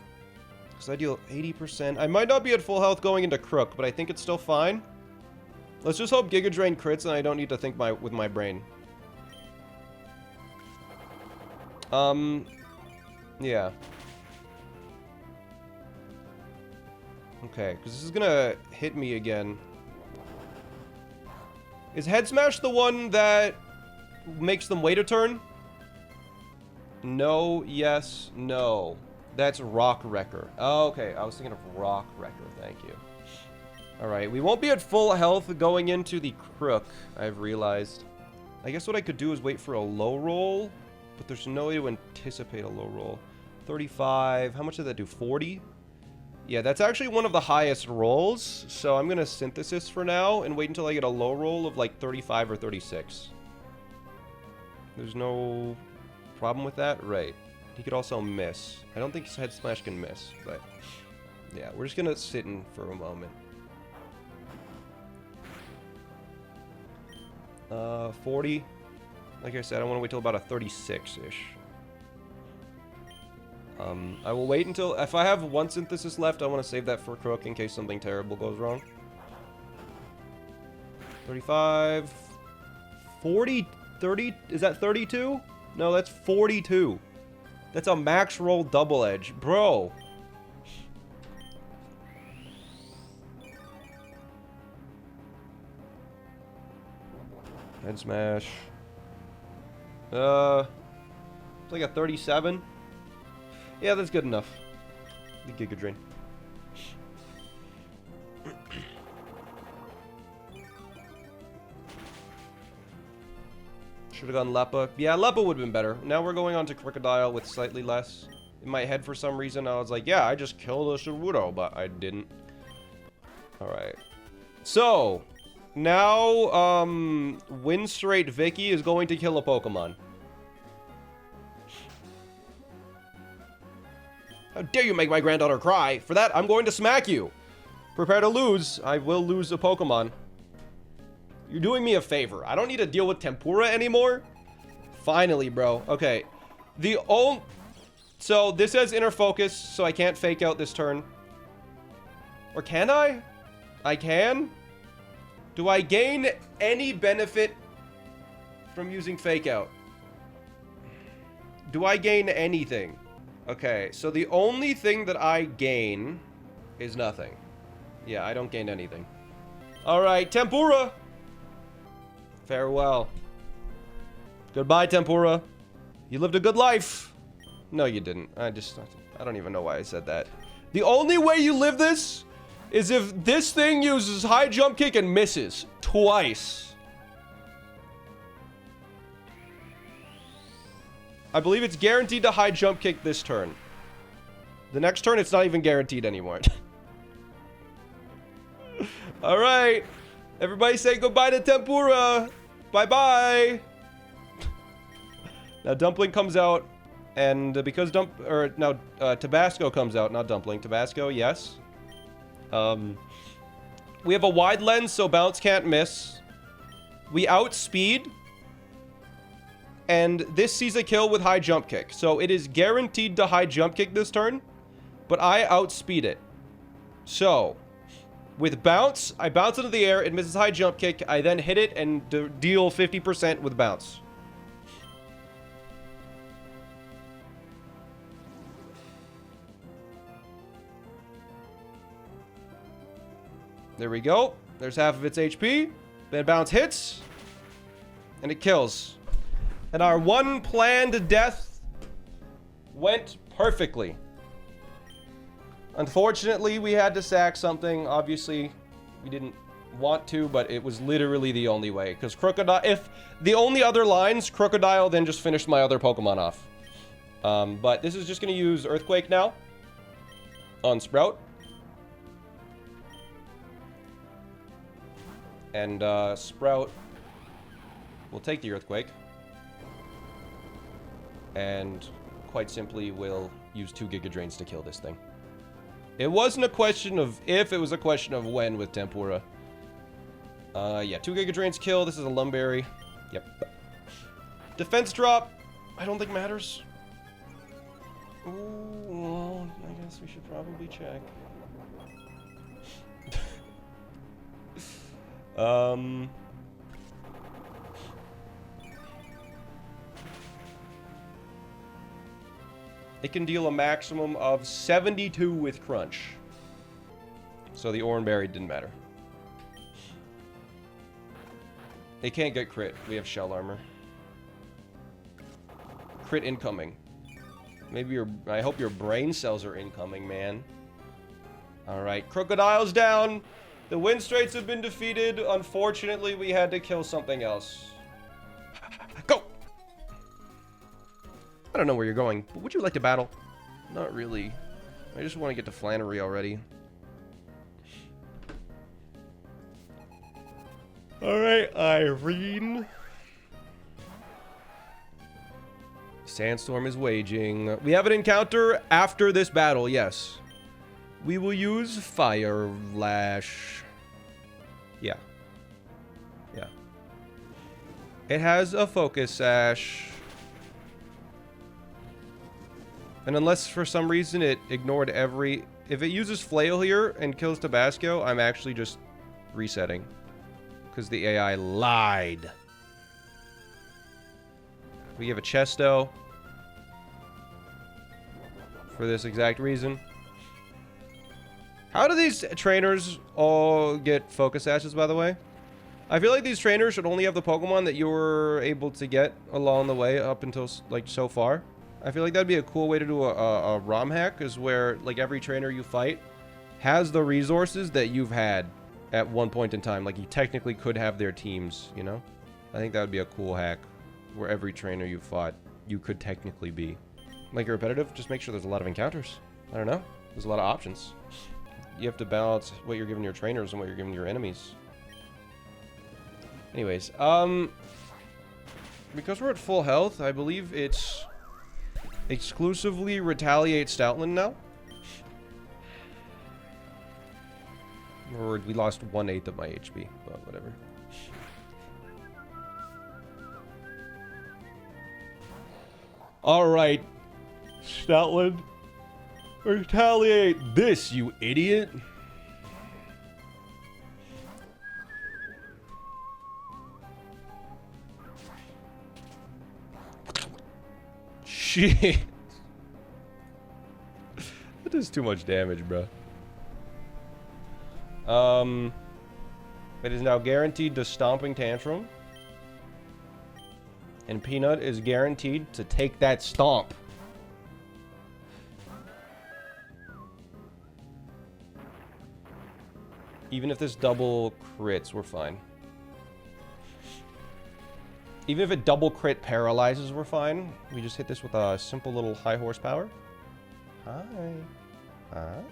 because I deal 80%. I might not be at full health going into Crook, but I think it's still fine. Let's just hope Giga Drain crits and I don't need to think with my brain. Yeah. Okay, because this is gonna hit me again. Is Head Smash the one that makes them wait a turn? No, yes, no. That's Rock Wrecker. Oh, okay, I was thinking of Rock Wrecker. Thank you. Alright, we won't be at full health going into the Crook, I've realized. I guess what I could do is wait for a low roll, but there's no way to anticipate a low roll. 35, how much did that do? 40? Yeah, that's actually one of the highest rolls, so I'm gonna Synthesis for now and wait until I get a low roll of like 35 or 36. There's no problem with that? Right. He could also miss. I don't think Head Smash can miss, but yeah, we're just gonna sit in for a moment. 40. Like I said, I want to wait till about a 36-ish. I will wait until... If I have one synthesis left, I want to save that for Crook in case something terrible goes wrong. 35... 40... 30... Is that 32? No, that's 42. That's a max roll double edge. Bro. Head smash. It's like a 37. Yeah, that's good enough. The Giga Drain. Should have gone Leppa. Yeah, Leppa would have been better. Now we're going on to Crocodile with slightly less. In my head, for some reason, I was like, yeah, I just killed a Shirudo, but I didn't. Alright. So, now, Win Straight Vicky is going to kill a Pokemon. How dare you make my granddaughter cry? For that, I'm going to smack you. Prepare to lose. I will lose a Pokemon. You're doing me a favor. I don't need to deal with Tempura anymore. Finally, bro. Okay. So, this has Inner Focus, so I can't Fake Out this turn. Or can I? I can? Do I gain any benefit from using Fake Out? Do I gain anything? Okay, so the only thing that I gain is nothing. Yeah, I don't gain anything. Alright, Tempura! Farewell. Goodbye, Tempura. You lived a good life. No, you didn't. I don't even know why I said that. The only way you live this is if this thing uses high jump kick and misses twice. I believe it's guaranteed to high jump kick this turn. The next turn, it's not even guaranteed anymore. All right. Everybody say goodbye to Tempura. Bye-bye. Now, Dumpling comes out. And because Tabasco comes out, not Dumpling. Tabasco, yes. We have a wide lens, so Bounce can't miss. We outspeed. And this sees a kill with high jump kick. So it is guaranteed to high jump kick this turn. But I outspeed it. So, with Bounce, I bounce into the air. It misses high jump kick. I then hit it and deal 50% with Bounce. There we go. There's half of its HP. Then Bounce hits. And it kills. And our one planned death went perfectly. Unfortunately, we had to sack something. Obviously, we didn't want to, but it was literally the only way. Because Crocodile, if the only other lines, Crocodile then just finished my other Pokemon off. But this is just going to use Earthquake now on Sprout. And Sprout will take the Earthquake. And quite simply will use 2 Giga Drains to kill this thing. It wasn't a question of if, it was a question of when with Tempura. Yeah, 2 Giga Drains kill. This is a Lumberry. Yep. Defense drop, I don't think matters. Ooh, well, I guess we should probably check. It can deal a maximum of 72 with Crunch. So the Oranberry didn't matter. It can't get crit. We have Shell Armor. Crit incoming. Maybe I hope your brain cells are incoming, man. Alright, Crocodile's down. The Wind Straits have been defeated. Unfortunately, we had to kill something else. Go! I don't know where you're going, but would you like to battle? Not really. I just want to get to Flannery already. Alright, Irene. Sandstorm is waging. We have an encounter after this battle, yes. We will use Fire Lash. Yeah. Yeah. It has a Focus Sash. And unless for some reason it ignored every... If it uses Flail here and kills Tabasco, I'm actually just resetting. Because the AI lied. We have a Chesto. For this exact reason. How do these trainers all get focus ashes, by the way? I feel like these trainers should only have the Pokemon that you were able to get along the way up until, like, so far. I feel like that'd be a cool way to do a ROM hack, is where, like, every trainer you fight has the resources that you've had at one point in time. Like, you technically could have their teams, you know? I think that would be a cool hack, where every trainer you fought, you could technically be. Like, you're repetitive, just make sure there's a lot of encounters. I don't know. There's a lot of options. You have to balance what you're giving your trainers and what you're giving your enemies. Anyways, because we're at full health, I believe it's exclusively Retaliate Stoutland now. Or we lost 1/8 of my HP, but whatever. Alright, Stoutland. Retaliate this, you idiot. Shit. That does too much damage, bro. It is now guaranteed to Stomping Tantrum. And Peanut is guaranteed to take that stomp. Even if this double crits, we're fine. Even if it double crit paralyzes, we're fine. We just hit this with a simple little high horsepower. Hi. Hi.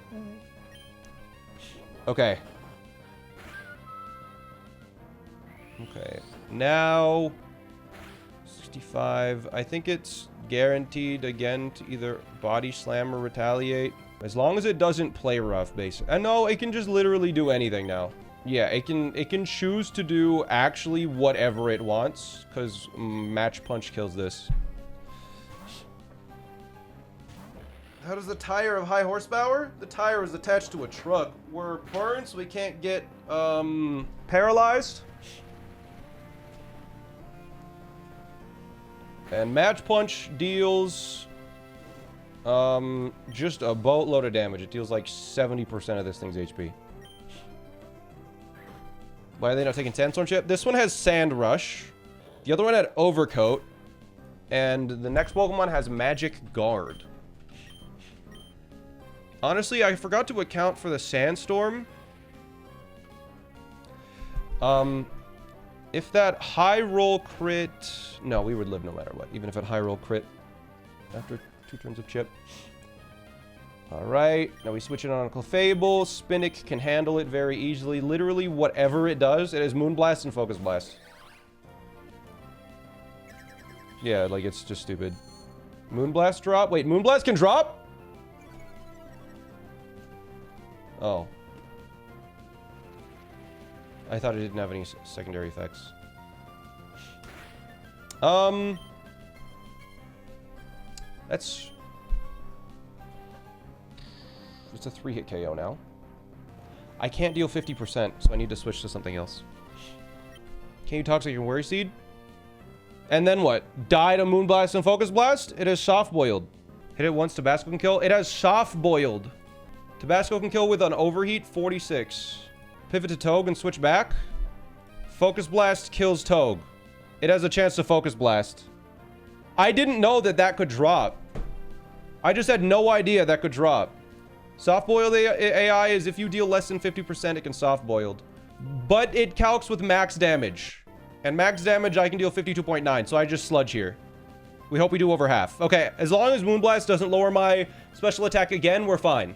Okay. Okay. Now... 65. I think it's guaranteed again to either body slam or retaliate. As long as it doesn't play rough, basically. And no, it can just literally do anything now. Yeah, it can choose to do actually whatever it wants, because Match Punch kills this. How does the tire have high horsepower? The tire is attached to a truck. We're burned, so we can't get paralyzed. And Match Punch deals just a boatload of damage. It deals like 70% of this thing's HP. Why are they not taking Sandstorm Chip? This one has Sand Rush. The other one had Overcoat. And the next Pokemon has Magic Guard. Honestly, I forgot to account for the Sandstorm. If that high roll crit... No, we would live no matter what. Even if it high roll crit after 2 turns of Chip. Alright, now we switch it on Clefable. Spinnick can handle it very easily. Literally, whatever it does, it is Moonblast and Focus Blast. Yeah, like, it's just stupid. Moonblast drop? Wait, Moonblast can drop? Oh. I thought it didn't have any secondary effects. That's... It's a 3-hit KO now. I can't deal 50%, so I need to switch to something else. Can you Toxic and Worry Seed? And then what? Die to Moonblast and Focus Blast? It is Soft Boiled. Hit it once, Tabasco can kill. It has Soft Boiled. Tabasco can kill with an Overheat, 46. Pivot to Togue and switch back. Focus Blast kills Togue. It has a chance to Focus Blast. I didn't know that that could drop. I just had no idea that could drop. Soft Boiled AI is if you deal less than 50%, it can Soft Boiled. But it calcs with max damage. And max damage, I can deal 52.9, so I just sludge here. We hope we do over half. Okay, as long as Moonblast doesn't lower my special attack again, we're fine.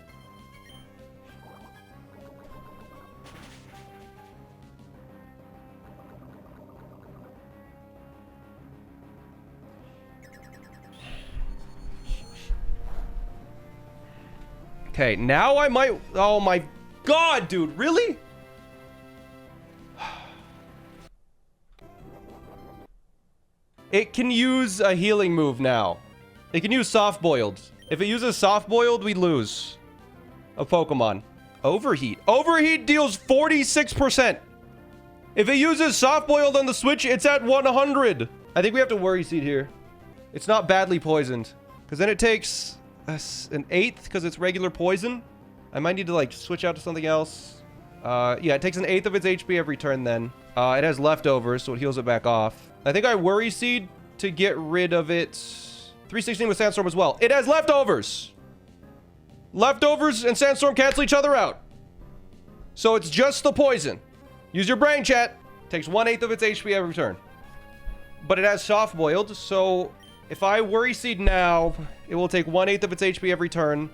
Okay, now I might... Oh my god, dude, really? It can use a healing move now. It can use Soft Boiled. If it uses soft-boiled, we lose a Pokemon. Overheat. Overheat deals 46%. If it uses soft-boiled on the Switch, it's at 100. I think we have to worry seed here. It's not badly poisoned. Because then it takes an eighth because it's regular poison. I might need to, like, switch out to something else. Yeah, it takes an eighth of its HP every turn then. It has leftovers, so it heals it back off. I think I worry seed to get rid of it. 316 with Sandstorm as well. It has leftovers. Leftovers and Sandstorm cancel each other out. So it's just the poison. Use your brain, chat. Takes 1/8 of its HP every turn. But it has soft boiled, so if I worry seed now, it will take 1/8 of its HP every turn.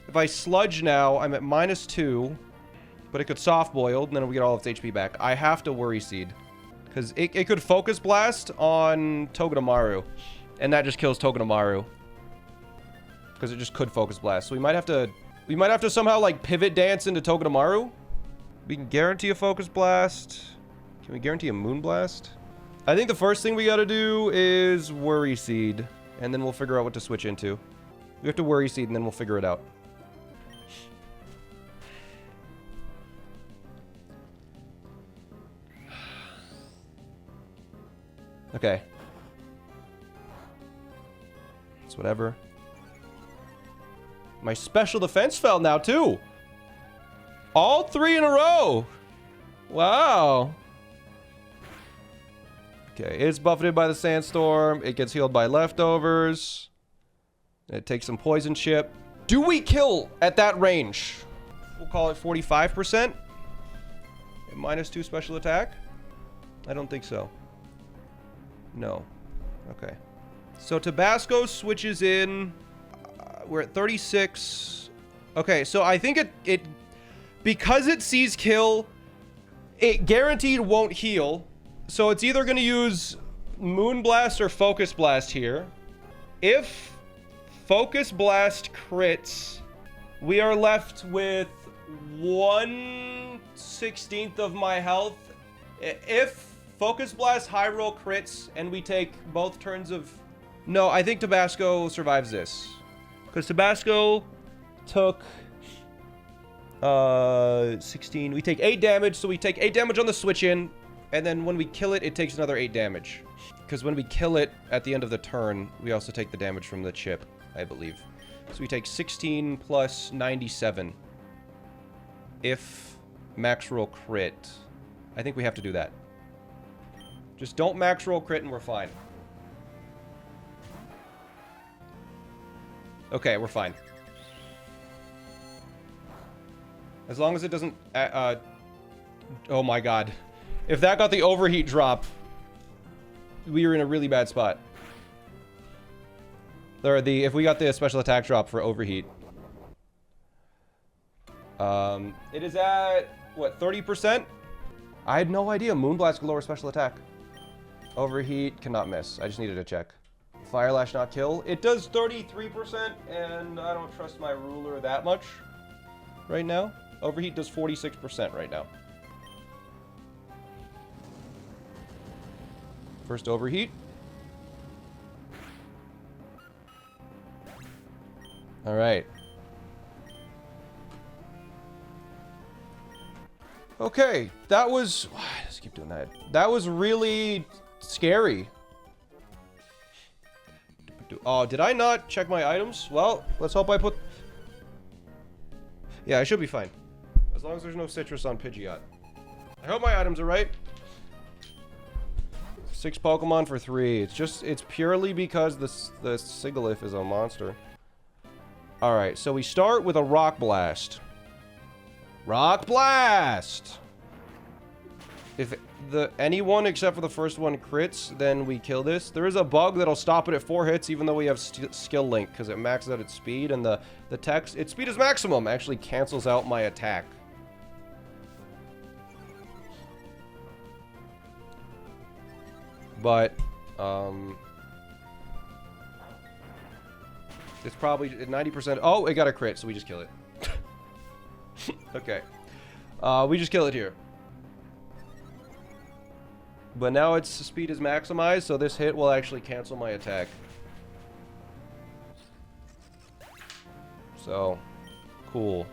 If I sludge now, I'm at -2. But it could soft boiled, and then we get all of its HP back. I have to worry seed. Because it could focus blast on Togedemaru. And that just kills Togedemaru. Because it just could focus blast. So we might have to somehow like pivot dance into Togedemaru. We can guarantee a focus blast. Can we guarantee a moon blast? I think the first thing we gotta do is worry seed. And then we'll figure out what to switch into. We have to worry seed and then we'll figure it out. Okay. It's whatever. My special defense fell now, too. All 3 in a row. Wow. Okay, it's buffeted by the sandstorm. It gets healed by leftovers. It takes some poison chip. Do we kill at that range? We'll call it 45%. And -2 special attack? I don't think so. No. Okay. So Tabasco switches in. We're at 36. Okay, so I think it because it sees kill, it guaranteed won't heal. So it's either going to use Moon Blast or Focus Blast here. If Focus Blast crits, we are left with 1/16 of my health. If Focus Blast high roll crits and we take both turns of... No, I think Tabasco survives this. Because Tabasco took 16. We take 8 damage, so we take 8 damage on the switch in. And then when we kill it, it takes another 8 damage. Because when we kill it at the end of the turn, we also take the damage from the chip, I believe. So we take 16 plus 97. If max roll crit. I think we have to do that. Just don't max roll crit and we're fine. Okay, we're fine. As long as it doesn't... oh my god. If that got the overheat drop, we were in a really bad spot. If we got the special attack drop for overheat. It is at, what, 30%? I had no idea Moonblast could lower special attack. Overheat, cannot miss. I just needed to check. Fire Lash not kill. It does 33%, and I don't trust my ruler that much right now. Overheat does 46% right now. First overheat. All right. Okay, that was... Let's keep doing that. That was really scary. Oh, did I not check my items? Well, let's hope I put... Yeah, I should be fine. As long as there's no citrus on Pidgeot. I hope my items are right. 6 Pokemon for 3. It's purely because the Sigilyph is a monster. Alright, so we start with a Rock Blast. Rock Blast! If anyone except for the first one crits, then we kill this. There is a bug that'll stop it at 4 hits, even though we have skill link, because it maxes out its speed, and the text, its speed is maximum, actually cancels out my attack. But, it's probably 90%. Oh, it got a crit, so we just kill it. Okay. We just kill it here. But now its speed is maximized, so this hit will actually cancel my attack. So, cool.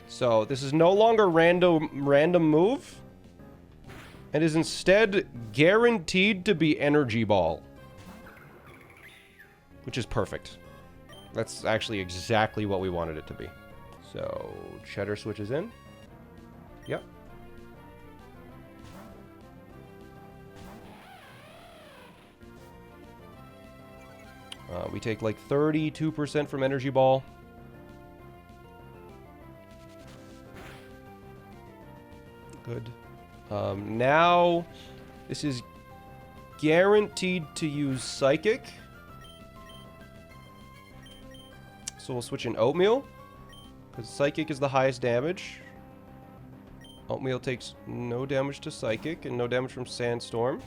So, this is no longer random move. And is instead guaranteed to be Energy Ball. Which is perfect. That's actually exactly what we wanted it to be. So, Cheddar switches in. Yep. We take like 32% from Energy Ball. Good. Now, this is guaranteed to use Psychic. So we'll switch in Oatmeal, because Psychic is the highest damage. Oatmeal takes no damage to Psychic and no damage from Sandstorm.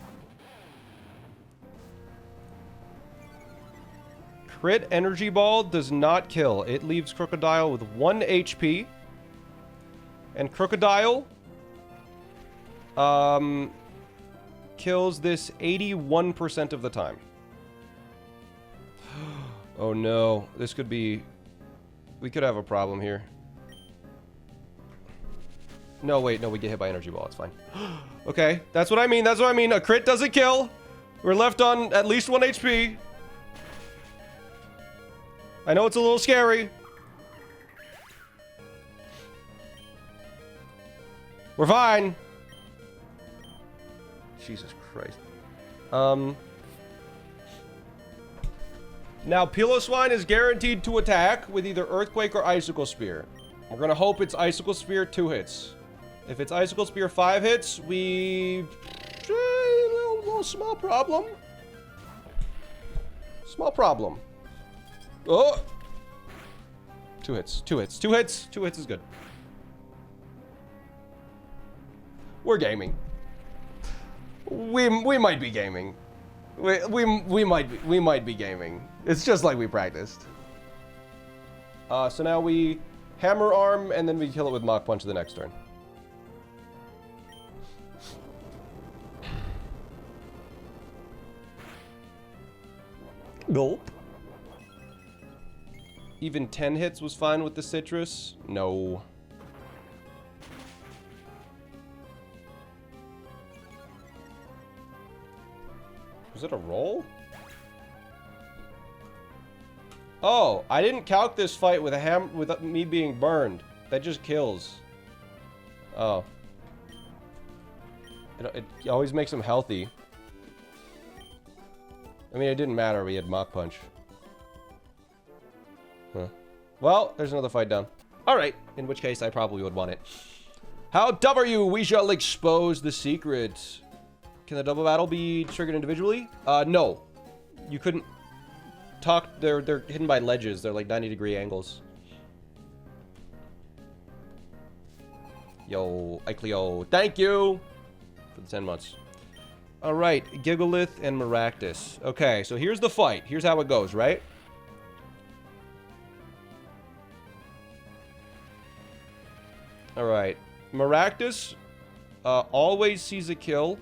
Crit Energy Ball does not kill. It leaves Crocodile with 1 HP. And Crocodile kills this 81% of the time. Oh no, this could be... We could have a problem here. No, wait, no, we get hit by Energy Ball, it's fine. Okay, that's what I mean, that's what I mean. A crit doesn't kill. We're left on at least 1 HP. I know it's a little scary. We're fine. Jesus Christ. Now, Piloswine is guaranteed to attack with either Earthquake or Icicle Spear. We're gonna hope it's Icicle Spear 2 hits. If it's Icicle Spear 5 hits, we... little small problem. Small problem. Oh! 2 hits, 2 hits, 2 hits. 2 hits is good. We're gaming. We might be gaming. We might be gaming. It's just like we practiced. So now we Hammer Arm and then we kill it with Mach Punch the next turn. Gulp. Even 10 hits was fine with the Citrus? No. Was it a roll? Oh, I didn't calc this fight with with me being burned. That just kills. Oh. It always makes him healthy. I mean, it didn't matter. We had Mach Punch. Huh. Well, there's another fight down. Alright, in which case I probably would want it. How dumb are you? We shall expose the secret. Can the double battle be triggered individually? No. You couldn't talk. They're hidden by ledges. They're like 90-degree angles. Yo, Icleo, thank you for the 10 months. All right, Gigalith and Maractus. Okay, so here's the fight. Here's how it goes, right? All right, Maractus always sees a kill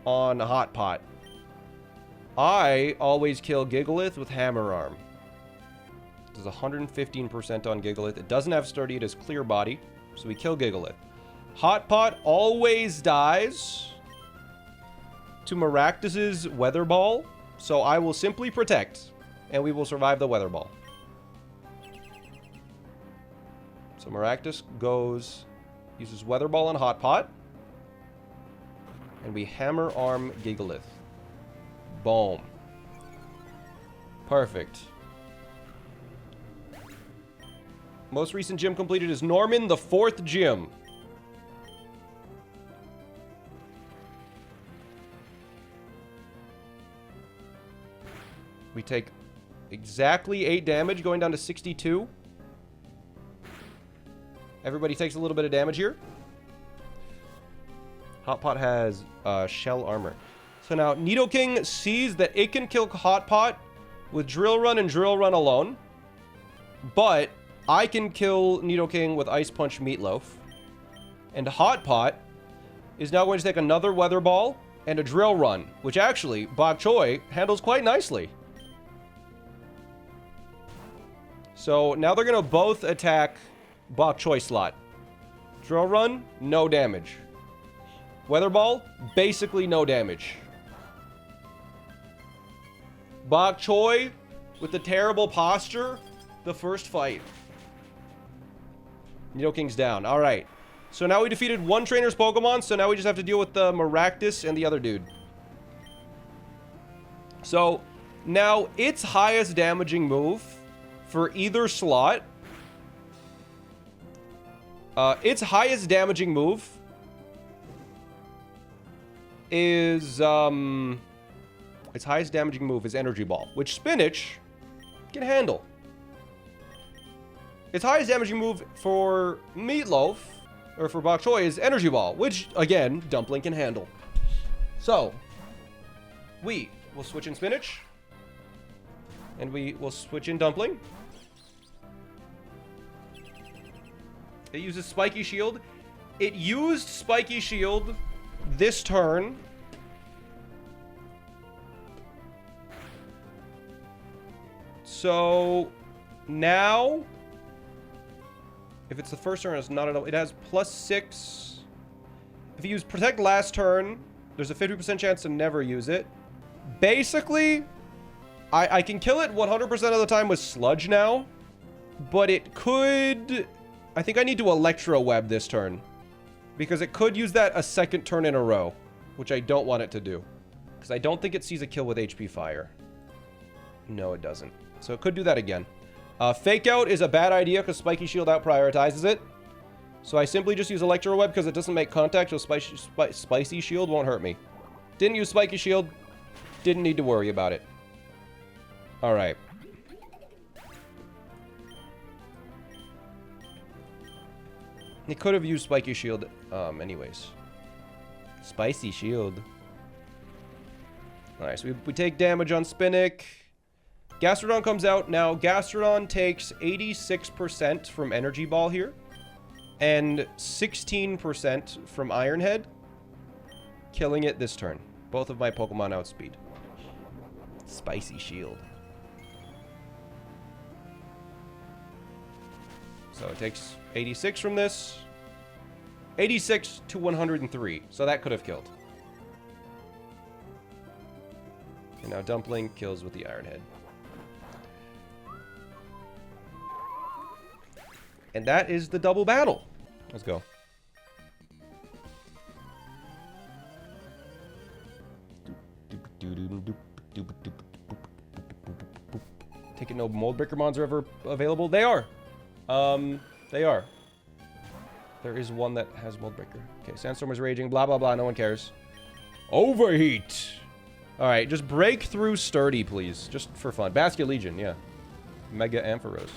on Hot Pot. I always kill Gigalith with Hammer Arm. Does 115% on Gigalith. It doesn't have Sturdy, it has Clear Body. So we kill Gigalith. Hot Pot always dies to Maractus's Weather Ball. So I will simply protect. And we will survive the Weather Ball. So Maractus goes, uses Weather Ball on Hot Pot. And we Hammer Arm Gigalith. Boom. Perfect. Most recent gym completed is Norman, the 4th gym. We take exactly 8 damage, going down to 62. Everybody takes a little bit of damage here. Hot Pot has shell armor. So now Nidoking sees that it can kill Hot Pot with Drill Run and Drill Run alone. But I can kill Nidoking with Ice Punch Meatloaf. And Hot Pot is now going to take another Weather Ball and a Drill Run, which actually Bok Choy handles quite nicely. So now they're going to both attack Bok Choy slot. Drill Run, no damage. Weather Ball, basically no damage. Bok Choy with the terrible posture, the first fight. Nidoking's down. All right. So now we defeated one trainer's Pokemon, so now we just have to deal with the Maractus and the other dude. So now its highest damaging move for either slot. Its highest damaging move is its highest damaging move is Energy Ball, which Spinach can handle. Its highest damaging move for Meatloaf, or for Bok Choy, is Energy Ball, which, again, Dumpling can handle. So, we will switch in Spinach, and we will switch in Dumpling. It uses Spiky Shield. It used Spiky Shield this turn. So, now, if it's the first turn, it's not enough. It has +6. If you use Protect last turn, there's a 50% chance to never use it. Basically, I can kill it 100% of the time with Sludge now, but it could... I think I need to Electro Web this turn, because it could use that a second turn in a row, which I don't want it to do, because I don't think it sees a kill with HP Fire. No, it doesn't. So it could do that again. Fake Out is a bad idea because Spiky Shield out prioritizes it. So I simply just use Electro Web because it doesn't make contact, so Spicy Shield won't hurt me. Didn't use Spiky Shield. Didn't need to worry about it. Alright. He could have used Spiky Shield anyways. Spicy Shield. Alright, so we take damage on Spinach. Gastrodon comes out. Now, Gastrodon takes 86% from Energy Ball here. And 16% from Iron Head. Killing it this turn. Both of my Pokemon outspeed. Spicy Shield. So it takes 86 from this. 86 to 103. So that could have killed. And now Dumpling kills with the Iron Head. And that is the double battle. Let's go. Taking no Mold Breaker Mons are ever available? They are. They are. There is one that has Mold Breaker. Okay, Sandstorm is raging. Blah, blah, blah. No one cares. Overheat. All right, just break through Sturdy, please. Just for fun. Basket Legion, yeah. Mega Ampharos.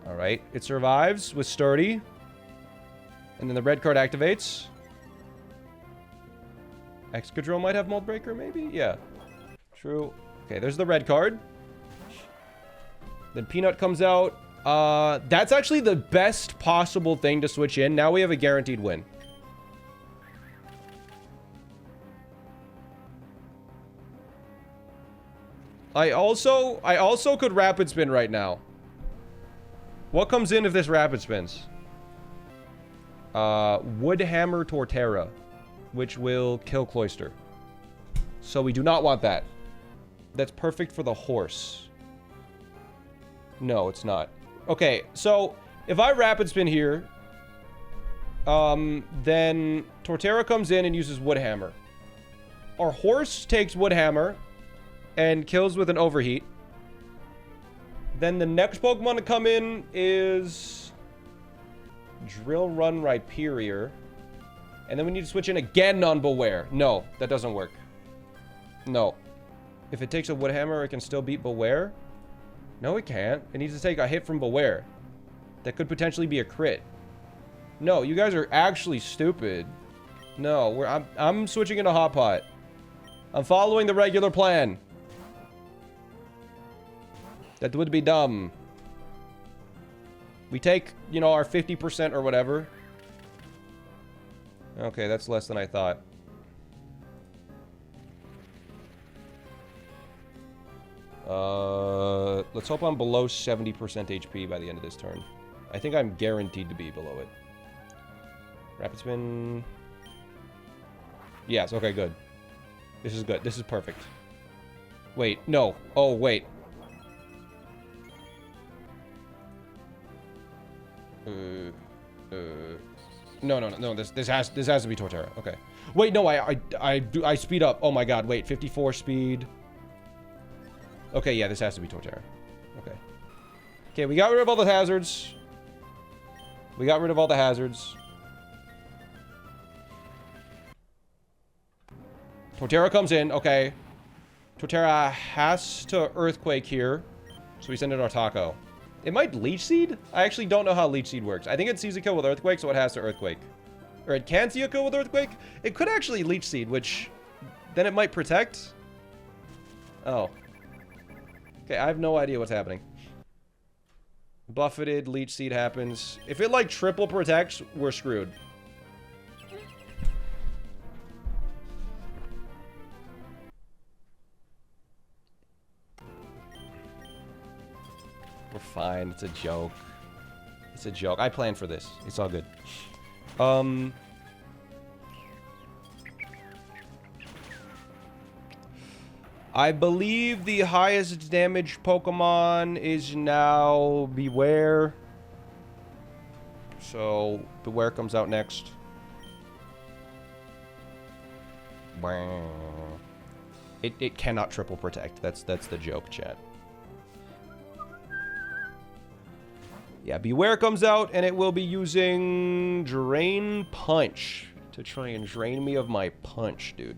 All right, it survives with Sturdy. And then the red card activates. Excadrill might have Mold Breaker, maybe? Yeah. True. Okay, there's the red card. Then Peanut comes out. That's actually the best possible thing to switch in. Now we have a guaranteed win. I also could Rapid Spin right now. What comes in if this Rapid Spins? Woodhammer Torterra, which will kill Cloyster. So we do not want that. That's perfect for the horse. No, it's not. Okay, so if I Rapid Spin here, then Torterra comes in and uses Woodhammer. Our horse takes Woodhammer and kills with an Overheat. Then the next Pokemon to come in is Drill Run Rhyperior. And then we need to switch in again on Beware. No, that doesn't work. No. If it takes a Woodhammer, it can still beat Beware? No, it can't. It needs to take a hit from Beware. That could potentially be a crit. No, you guys are actually stupid. No, I'm switching into Hot Pot. I'm following the regular plan. That would be dumb. We take, you know, our 50% or whatever. Okay, that's less than I thought. Let's hope I'm below 70% HP by the end of this turn. I think I'm guaranteed to be below it. Rapid spin. Yes, okay, good. This is good. This is perfect. Wait, no. Oh, wait. No. This has to be Torterra. Okay. Wait, no. I speed up. Oh my God. Wait. 54 speed. Okay, yeah. This has to be Torterra. Okay. Okay. We got rid of all the hazards. Torterra comes in. Okay. Torterra has to Earthquake here, so we send in our Taco. It might Leech Seed? I actually don't know how Leech Seed works. I think it sees a kill with Earthquake, so it has to Earthquake. Or it can see a kill with Earthquake? It could actually Leech Seed, which... then it might protect? Oh. Okay, I have no idea what's happening. Buffeted, Leech Seed happens. If it, like, triple protects, we're screwed. We're fine. It's a joke. It's a joke. I planned for this. It's all good. I believe the highest damage Pokemon is now Beware. So, Beware comes out next. It cannot triple protect. That's the joke, chat. Yeah, Beware comes out, and it will be using Drain Punch to try and drain me of my punch, dude.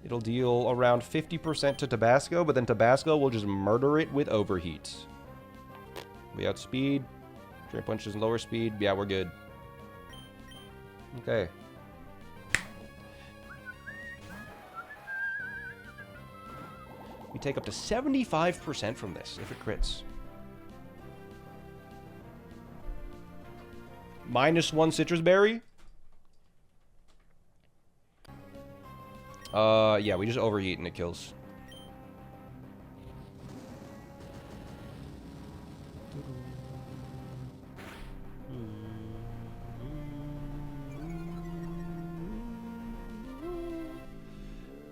It'll deal around 50% to Tabasco, but then Tabasco will just murder it with Overheat. We outspeed. Drain Punch is lower speed. Yeah, we're good. Okay. We take up to 75% from this if it crits. -1 Citrus Berry. Yeah, we just Overheat and it kills.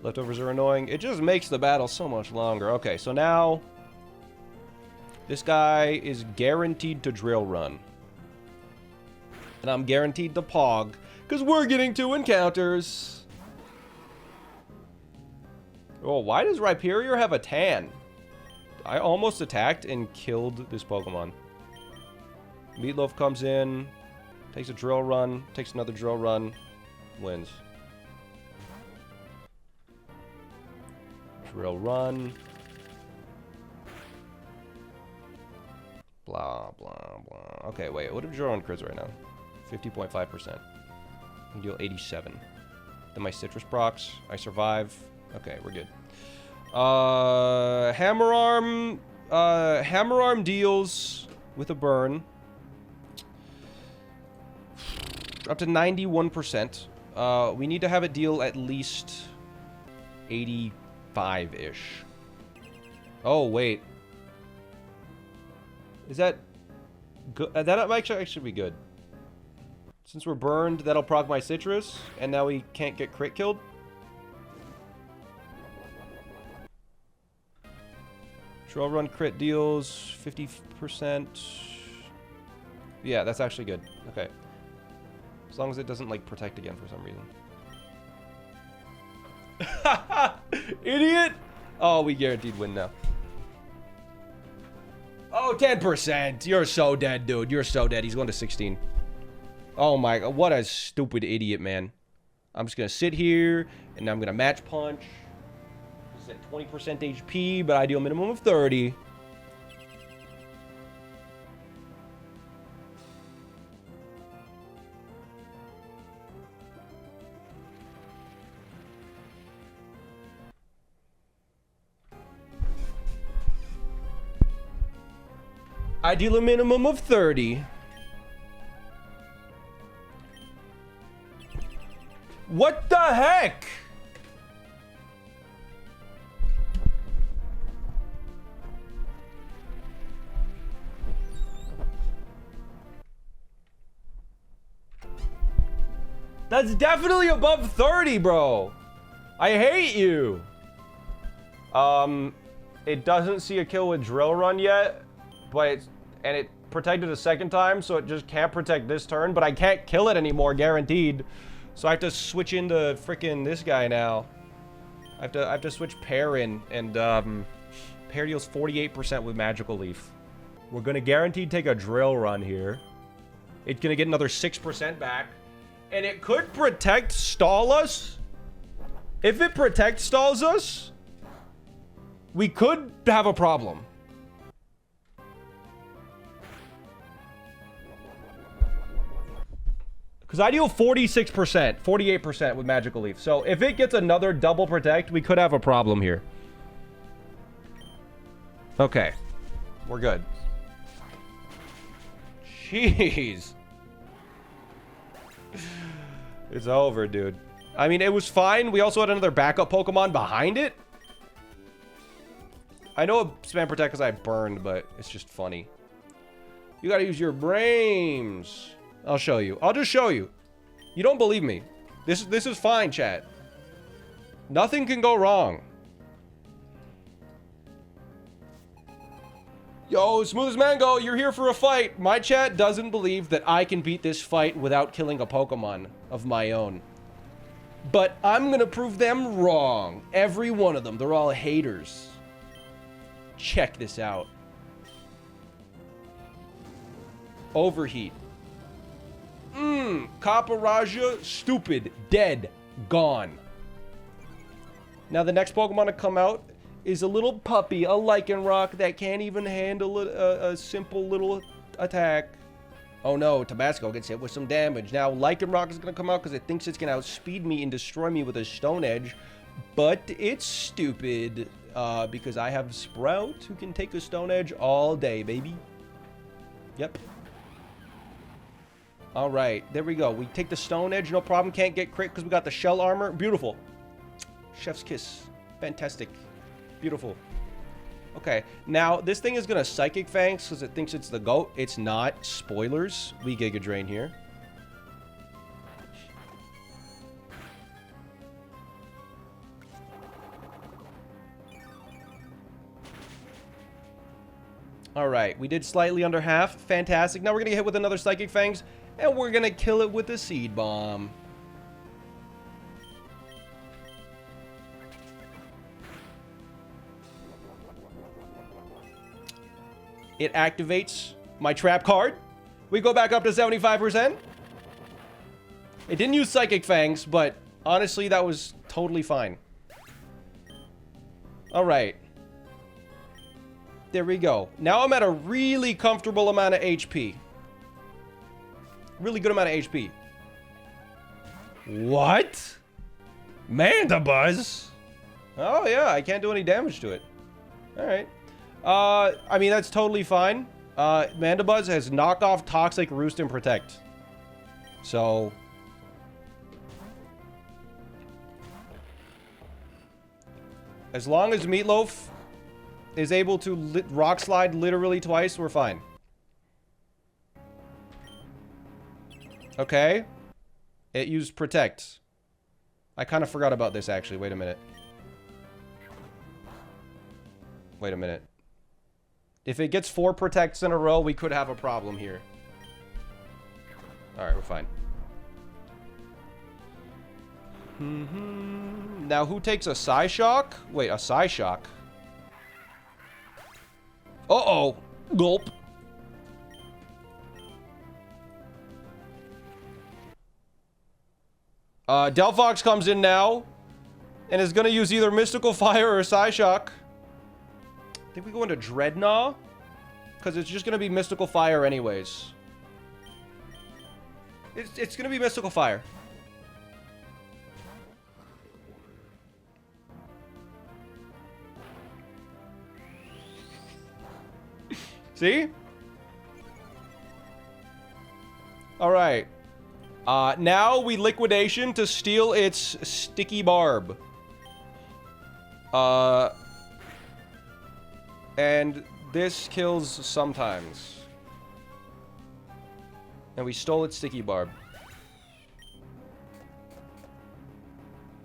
Leftovers are annoying. It just makes the battle so much longer. Okay, so now this guy is guaranteed to Drill Run. And I'm guaranteed to Pog, because we're getting 2 encounters. Oh, why does Rhyperior have a tan? I almost attacked and killed this Pokemon. Meatloaf comes in, takes a Drill Run, takes another Drill Run, wins. Drill Run. Blah, blah, blah. Okay, wait, what if Drill Run crits right now? 50.5%. I deal 87. Then my Citrus procs. I survive. Okay, we're good. Hammer Arm deals with a burn. Up to 91%. We need to have it deal at least 85-ish. Oh, wait. Is that good? That might actually be good. Since we're burned, that'll proc my Citrus, and now we can't get crit killed. Drill Run crit deals 50%. Yeah, that's actually good. Okay. As long as it doesn't, like, protect again for some reason. Idiot! Oh, we guaranteed win now. Oh, 10%. You're so dead, dude. You're so dead. He's going to 16. Oh my god, what a stupid idiot, man. I'm just gonna sit here, and I'm gonna match punch. This is at 20% HP, but I deal a minimum of 30. I deal a minimum of 30. What the heck? That's definitely above 30, bro. I hate you. It doesn't see a kill with drill run yet, but it protected a second time, so it just can't protect this turn, but I can't kill it anymore, guaranteed. So I have to switch into freaking this guy now. I have to switch Pear in, and Pear deals 48% with Magical Leaf. We're gonna guaranteed take a drill run here. It's gonna get another 6% back. And it could protect stall us. If it protect stalls us, we could have a problem. Because I deal 46%, 48% with Magical Leaf. So if it gets another double protect, we could have a problem here. Okay. We're good. Jeez. It's over, dude. I mean, it was fine. We also had another backup Pokemon behind it. I know it spam protect because I burned, but it's just funny. You gotta use your brains. I'll show you. I'll just show you. You don't believe me. This is fine, chat. Nothing can go wrong. Yo, Smooth as Mango, you're here for a fight. My chat doesn't believe that I can beat this fight without killing a Pokemon of my own. But I'm gonna prove them wrong. Every one of them. They're all haters. Check this out. Overheat. Kaparaja, stupid, dead, gone. Now the next Pokemon to come out is a little puppy, a Lycanroc that can't even handle a simple little attack. Oh no, Tabasco gets hit with some damage. Now Lycanroc is going to come out because it thinks it's going to outspeed me and destroy me with a Stone Edge. But it's stupid because I have Sprout who can take a Stone Edge all day, baby. Yep. All right, there we go. We take the Stone Edge, no problem. Can't get crit because we got the Shell Armor. Beautiful. Chef's Kiss. Fantastic. Beautiful. Okay, now this thing is going to Psychic Fangs because it thinks it's the GOAT. It's not. Spoilers. We Giga Drain here. All right, we did slightly under half. Fantastic. Now we're going to get hit with another Psychic Fangs. And we're gonna kill it with a Seed Bomb. It activates my trap card. We go back up to 75%. It didn't use Psychic Fangs, but honestly, that was totally fine. Alright. There we go. Now I'm at a really comfortable amount of HP. Really good amount of HP. What? Mandibuzz? Oh yeah, I can't do any damage to it. Alright. I mean, that's totally fine. Mandibuzz has knockoff, Toxic, Roost, and Protect. So... as long as Meatloaf is able to Rock Slide literally twice, we're fine. Okay. It used Protect. I kind of forgot about this, actually. Wait a minute. Wait a minute. If it gets 4 Protects in a row, we could have a problem here. Alright, we're fine. Now, who takes a Psyshock? Wait, a Psyshock? Uh-oh. Gulp. Delphox comes in now and is going to use either Mystical Fire or Psyshock. I think we go into Dreadnought because it's just going to be Mystical Fire anyways. It's going to be Mystical Fire. See? All right. Now we Liquidation to steal its Sticky Barb. And this kills sometimes. And we stole its Sticky Barb.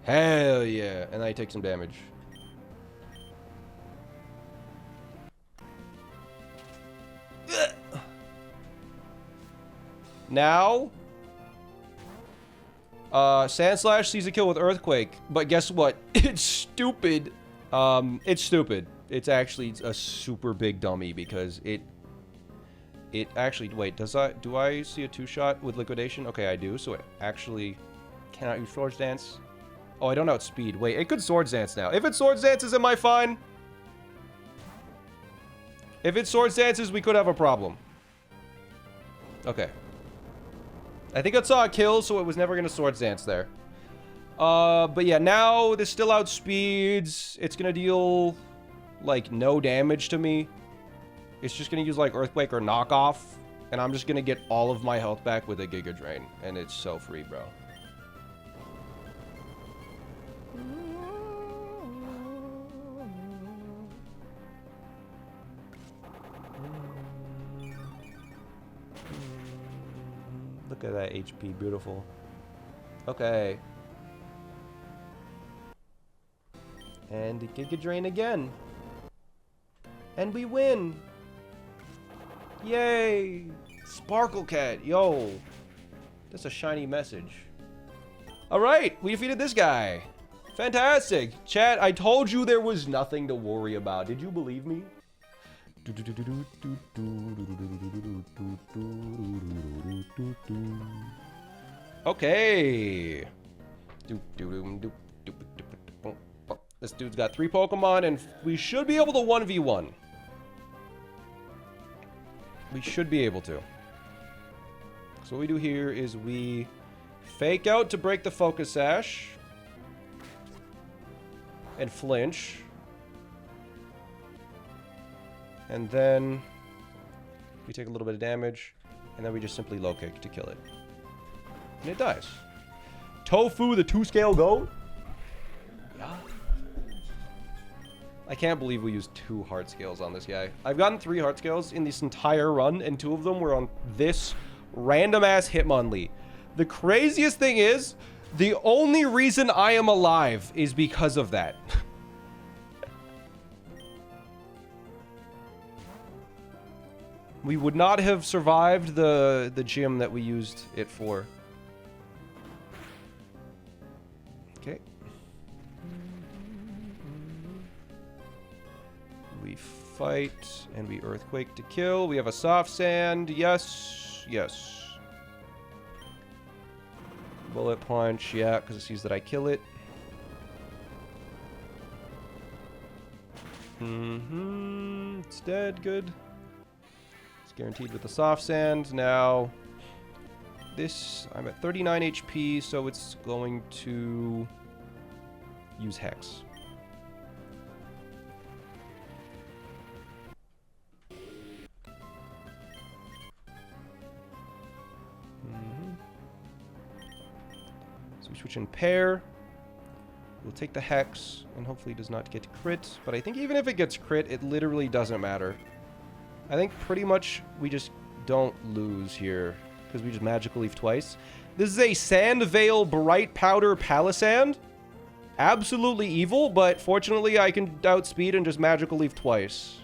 Hell yeah. And then I take some damage. Now, Sand Slash sees a kill with Earthquake, but guess what? It's stupid. It's stupid. It's actually a super big dummy because it actually, wait, do I see a 2-shot with Liquidation? Okay, I do, so it actually cannot use Swords Dance. Oh, I don't know its speed. Wait, it could Swords Dance now. If it Swords Dances, am I fine? If it Swords Dances, we could have a problem. Okay. I think I saw a kill, so it was never going to Swords Dance there. But yeah, now this still outspeeds. It's going to deal, like, no damage to me. It's just going to use, like, Earthquake or Knockoff. And I'm just going to get all of my health back with a Giga Drain. And it's so free, bro. Look at that HP, beautiful. Okay. And the Giga Drain again. And we win! Yay! Sparkle Cat, yo! That's a shiny message. Alright, we defeated this guy. Fantastic! Chat, I told you there was nothing to worry about. Did you believe me? Okay. This dude's got 3 Pokemon, and we should be able to 1v1. We should be able to. So what we do here is we fake out to break the Focus Sash. And flinch. And then we take a little bit of damage, and then we just simply low kick to kill it. And it dies. Tofu, the 2-scale goat? Yeah. I can't believe we used 2 heart scales on this guy. I've gotten 3 heart scales in this entire run, and 2 of them were on this random-ass Hitmonlee. The craziest thing is, the only reason I am alive is because of that. We would not have survived the gym that we used it for. Okay. We fight, and we Earthquake to kill. We have a Soft Sand. Yes. Yes. Bullet Punch. Yeah, because it sees that I kill it. It's dead. Good. Guaranteed with the Soft Sand. Now, this, I'm at 39 HP, so it's going to use Hex. So we switch in pair. We'll take the Hex, and hopefully it does not get crit. But I think even if it gets crit, it literally doesn't matter. I think pretty much we just don't lose here because we just Magical Leaf twice. This is a Sand Veil Bright Powder Palisand. Absolutely evil, but fortunately I can outspeed and just Magical Leaf twice.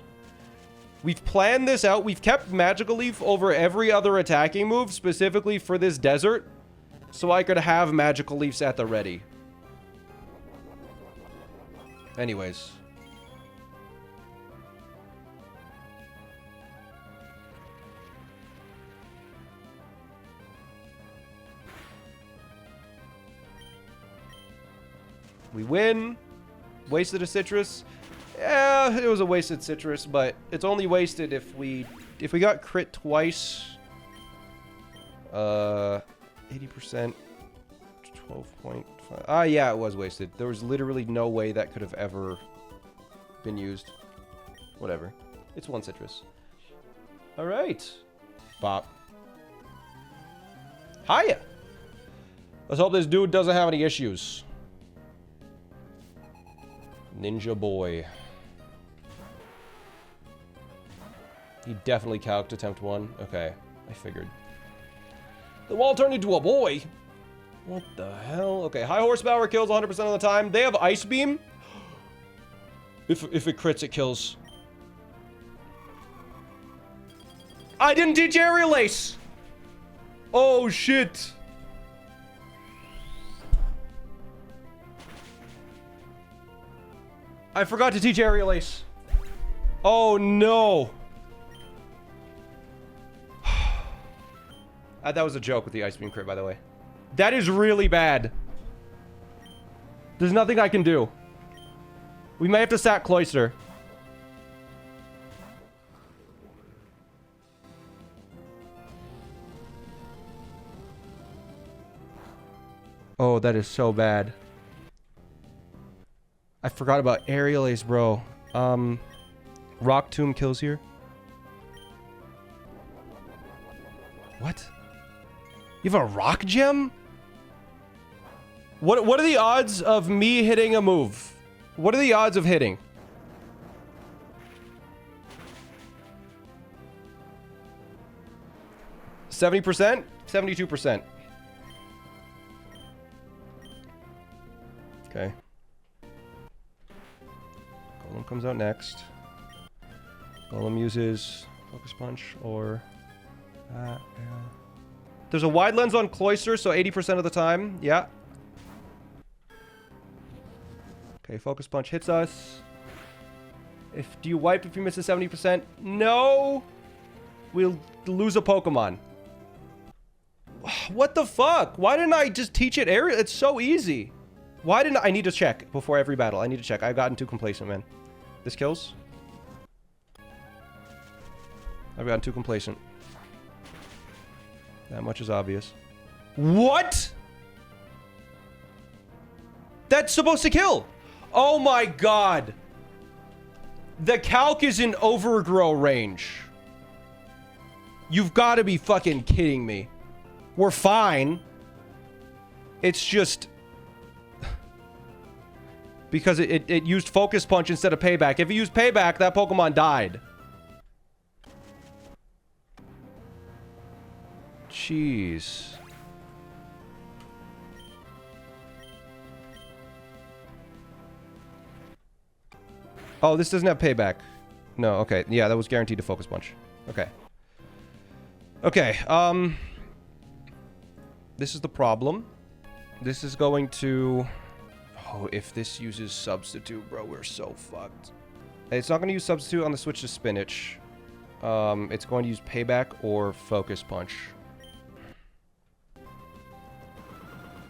We've planned this out. We've kept Magical Leaf over every other attacking move specifically for this desert so I could have Magical Leafs at the ready. Anyways. We win. Wasted a citrus. Yeah, it was a wasted citrus, but it's only wasted if we got crit twice. 80%. 12.5. Ah, yeah, it was wasted. There was literally no way that could have ever been used. Whatever. It's 1 citrus. All right. Bop. Hiya. Let's hope this dude doesn't have any issues. Ninja boy. He definitely calced attempt 1. Okay, I figured. The wall turned into a boy. What the hell? Okay, high horsepower kills 100% of the time. They have Ice Beam. If it crits, it kills. I didn't teach Aerial Ace. Oh, shit. I forgot to teach Aerial Ace. Oh, no. That was a joke with the Ice Beam crit, by the way. That is really bad. There's nothing I can do. We may have to sack Cloyster. Oh, that is so bad. I forgot about Aerial Ace, bro. Rock Tomb kills here. What? You have a rock gem? What are the odds of me hitting a move? What are the odds of hitting? %? 72%. Okay. Golem comes out next. Golem uses Focus Punch or... yeah. There's a wide lens on Cloyster, so 80% of the time. Yeah. Okay, Focus Punch hits us. Do you wipe if you miss a 70%? No! We'll lose a Pokemon. What the fuck? Why didn't I just teach it aerial? It's so easy. Why didn't I need to check before every battle? I need to check. I've gotten too complacent, man. This kills? I've gotten too complacent. That much is obvious. What? That's supposed to kill. Oh my god. The calc is in overgrow range. You've got to be fucking kidding me. We're fine. It's just... because it used Focus Punch instead of Payback. If it used Payback, that Pokemon died. Jeez. Oh, this doesn't have Payback. No, okay. Yeah, that was guaranteed to Focus Punch. Okay. Okay, this is the problem. This is going to... Oh, if this uses Substitute, bro, we're so fucked. It's not going to use Substitute on the switch to Spinach. It's going to use Payback or Focus Punch.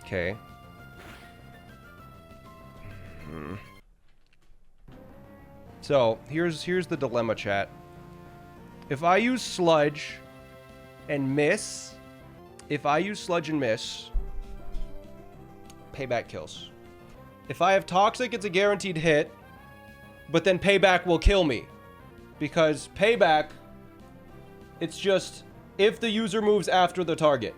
Okay. So, here's the dilemma, chat. If I use Sludge and miss... If I use Sludge and miss... Payback kills. If I have Toxic, it's a guaranteed hit. But then Payback will kill me. Because Payback... It's just... if the user moves after the target.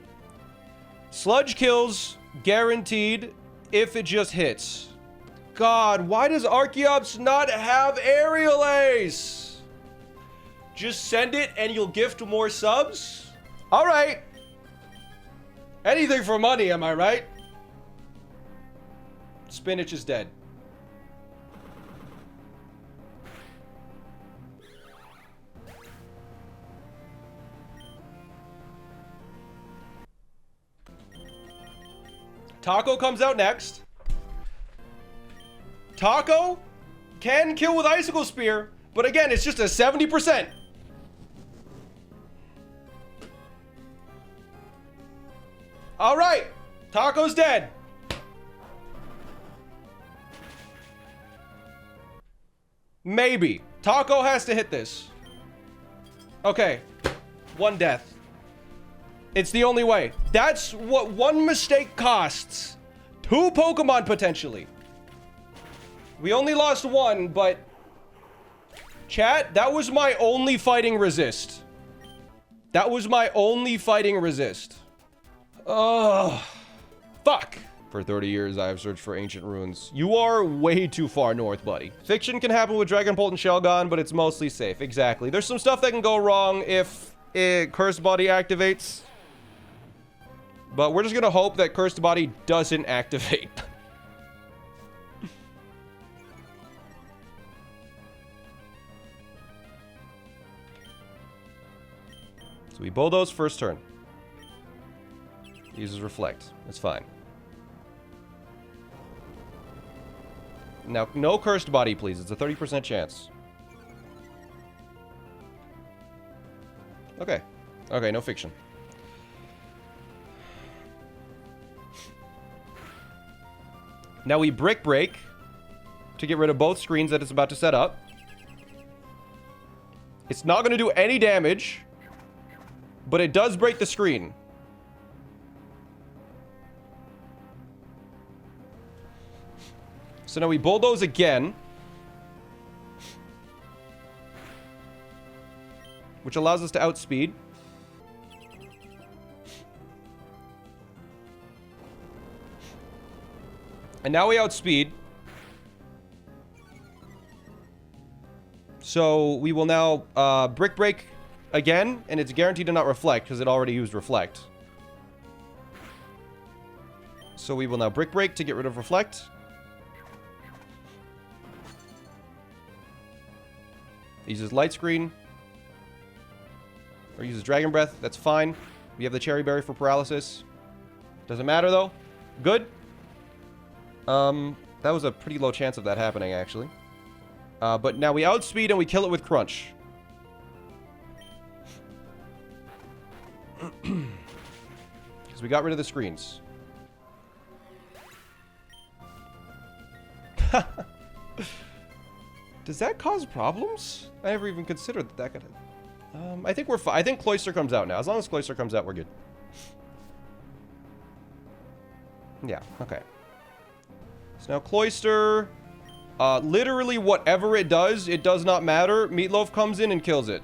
Sludge kills... guaranteed... if it just hits. God, why does Archeops not have Aerial Ace? Just send it and you'll gift more subs? Alright. Anything for money, am I right? Spinach is dead. Taco comes out next. Taco can kill with Icicle Spear, but again, it's just a 70%. All right, Taco's dead. Maybe. Taco has to hit this. Okay, one death. It's the only way. That's what one mistake costs. 2 Pokemon potentially. We only lost 1, but... Chat, that was my only fighting resist. That was my only fighting resist. Ugh. Fuck. For 30 years, I have searched for ancient ruins. You are way too far north, buddy. Fiction can happen with Dragonbolt and Shelgon, but it's mostly safe. Exactly. There's some stuff that can go wrong if Cursed Body activates. But we're just gonna hope that Cursed Body doesn't activate. So we bulldoze first turn. Uses Reflect. That's fine. Now, no Cursed Body, please. It's a 30% chance. Okay. Okay, no fiction. Now we Brick Break to get rid of both screens that it's about to set up. It's not going to do any damage, but it does break the screen. So now we bulldoze again, which allows us to outspeed. And now we outspeed. So we will now Brick Break again, and it's guaranteed to not reflect because it already used Reflect. So we will now Brick Break to get rid of Reflect. Uses Light Screen. Or uses Dragon Breath. That's fine. We have the Cherry Berry for paralysis. Doesn't matter though. Good. That was a pretty low chance of that happening, actually. But now we outspeed and we kill it with Crunch. Because we got rid of the screens. Does that cause problems? I never even considered that could... I think we're fine. I think Cloister comes out now. As long as Cloister comes out, we're good. Yeah, okay. So now Cloister... literally whatever it does not matter. Meatloaf comes in and kills it.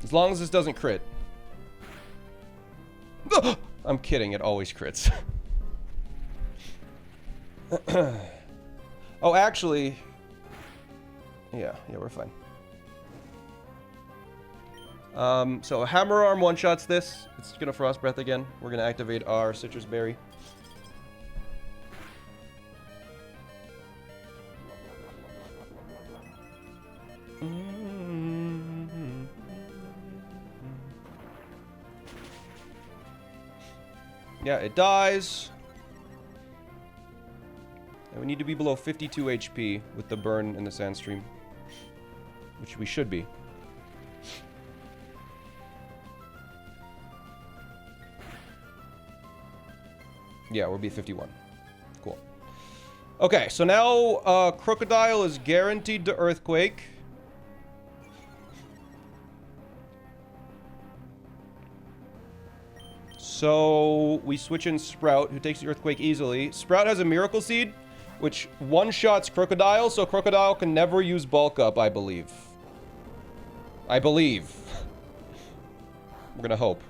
As long as this doesn't crit. I'm kidding, it always crits. Oh, actually... Yeah, we're fine. So Hammer Arm one-shots this. It's gonna Frost Breath again. We're gonna activate our Citrus Berry. Yeah, it dies. And we need to be below 52 HP with the burn and the Sandstream. Which we should be. Yeah, we'll be 51. Cool. Okay, so now Crocodile is guaranteed to Earthquake. So we switch in Sprout, who takes the Earthquake easily. Sprout has a Miracle Seed, which one-shots Crocodile, so Crocodile can never use Bulk Up, I believe. We're gonna hope.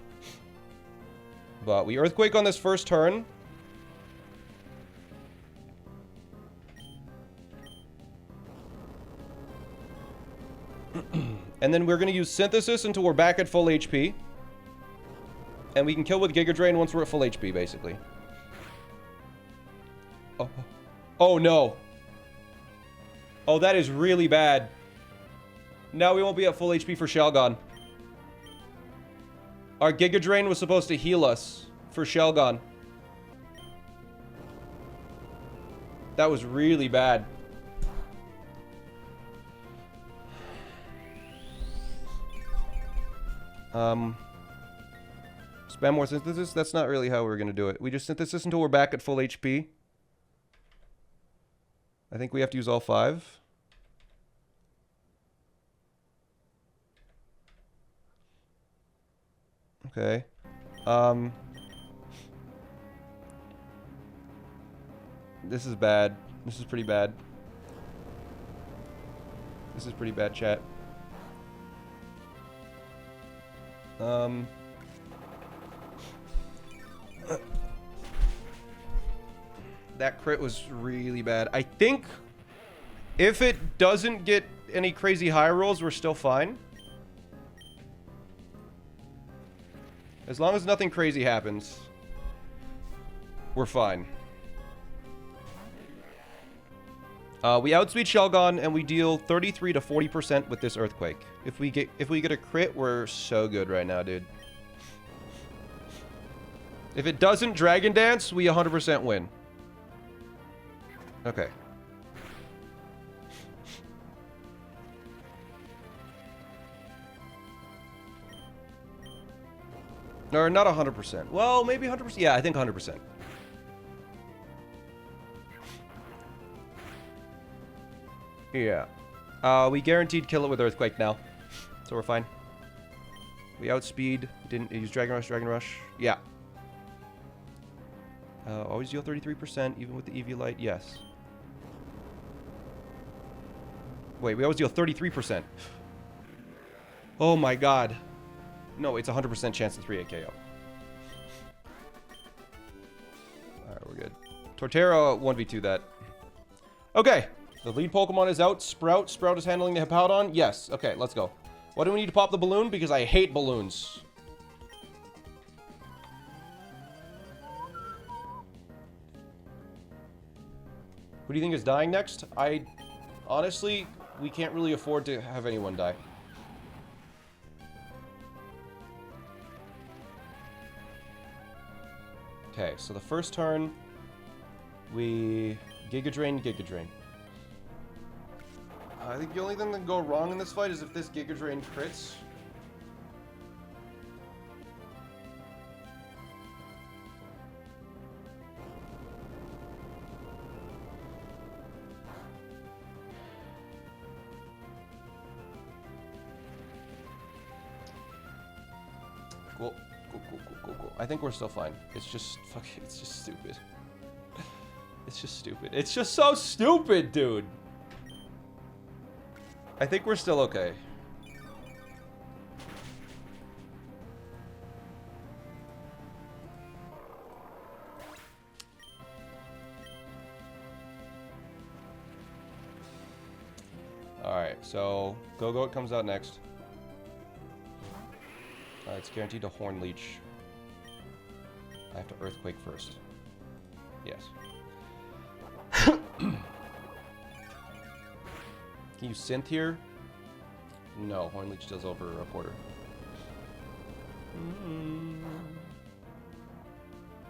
But we Earthquake on this first turn. And then we're going to use Synthesis until we're back at full HP. And we can kill with Giga Drain once we're at full HP, basically. Oh. Oh, no. Oh, that is really bad. Now we won't be at full HP for Shelgon. Our Giga Drain was supposed to heal us for Shelgon. That was really bad. Spam more Synthesis? That's not really how we're gonna do it. We just Synthesis until we're back at full HP. I think we have to use all 5. Okay. This is bad. This is pretty bad. This is pretty bad, chat. That crit was really bad. I think if it doesn't get any crazy high rolls, we're still fine. As long as nothing crazy happens, we're fine. We outspeed Shelgon and we deal 33 to 40% with this Earthquake. If we get a crit, we're so good right now, dude. If it doesn't Dragon Dance, we 100% win. Okay. Or not 100%. Well, maybe 100%. Yeah, I think 100%. Yeah. We guaranteed kill it with Earthquake now. So we're fine. We outspeed. Didn't use Dragon Rush, Dragon Rush. Yeah. Always deal 33%, even with the EV Light. Yes. Wait, we always deal 33%. Oh my god. No, it's 100% chance of 3-8 KO. Alright, we're good. Torterra 1v2 that. Okay. The lead Pokemon is out. Sprout. Sprout is handling the Hippowdon. Yes. Okay, let's go. Why do we need to pop the balloon? Because I hate balloons. Who do you think is dying next? Honestly, we can't really afford to have anyone die. Okay, so the first turn, we Giga Drain, Giga Drain. I think the only thing that can go wrong in this fight is if this Giga Drain crits. Cool. Cool. I think we're still fine. It's just it's just stupid. It's just stupid. It's just so stupid, dude. I think we're still okay. Alright, so Go-Goat comes out next. It's guaranteed to Horn Leech. I have to Earthquake first. Yes. Can you Synth here? No, Horn Leech does over a quarter.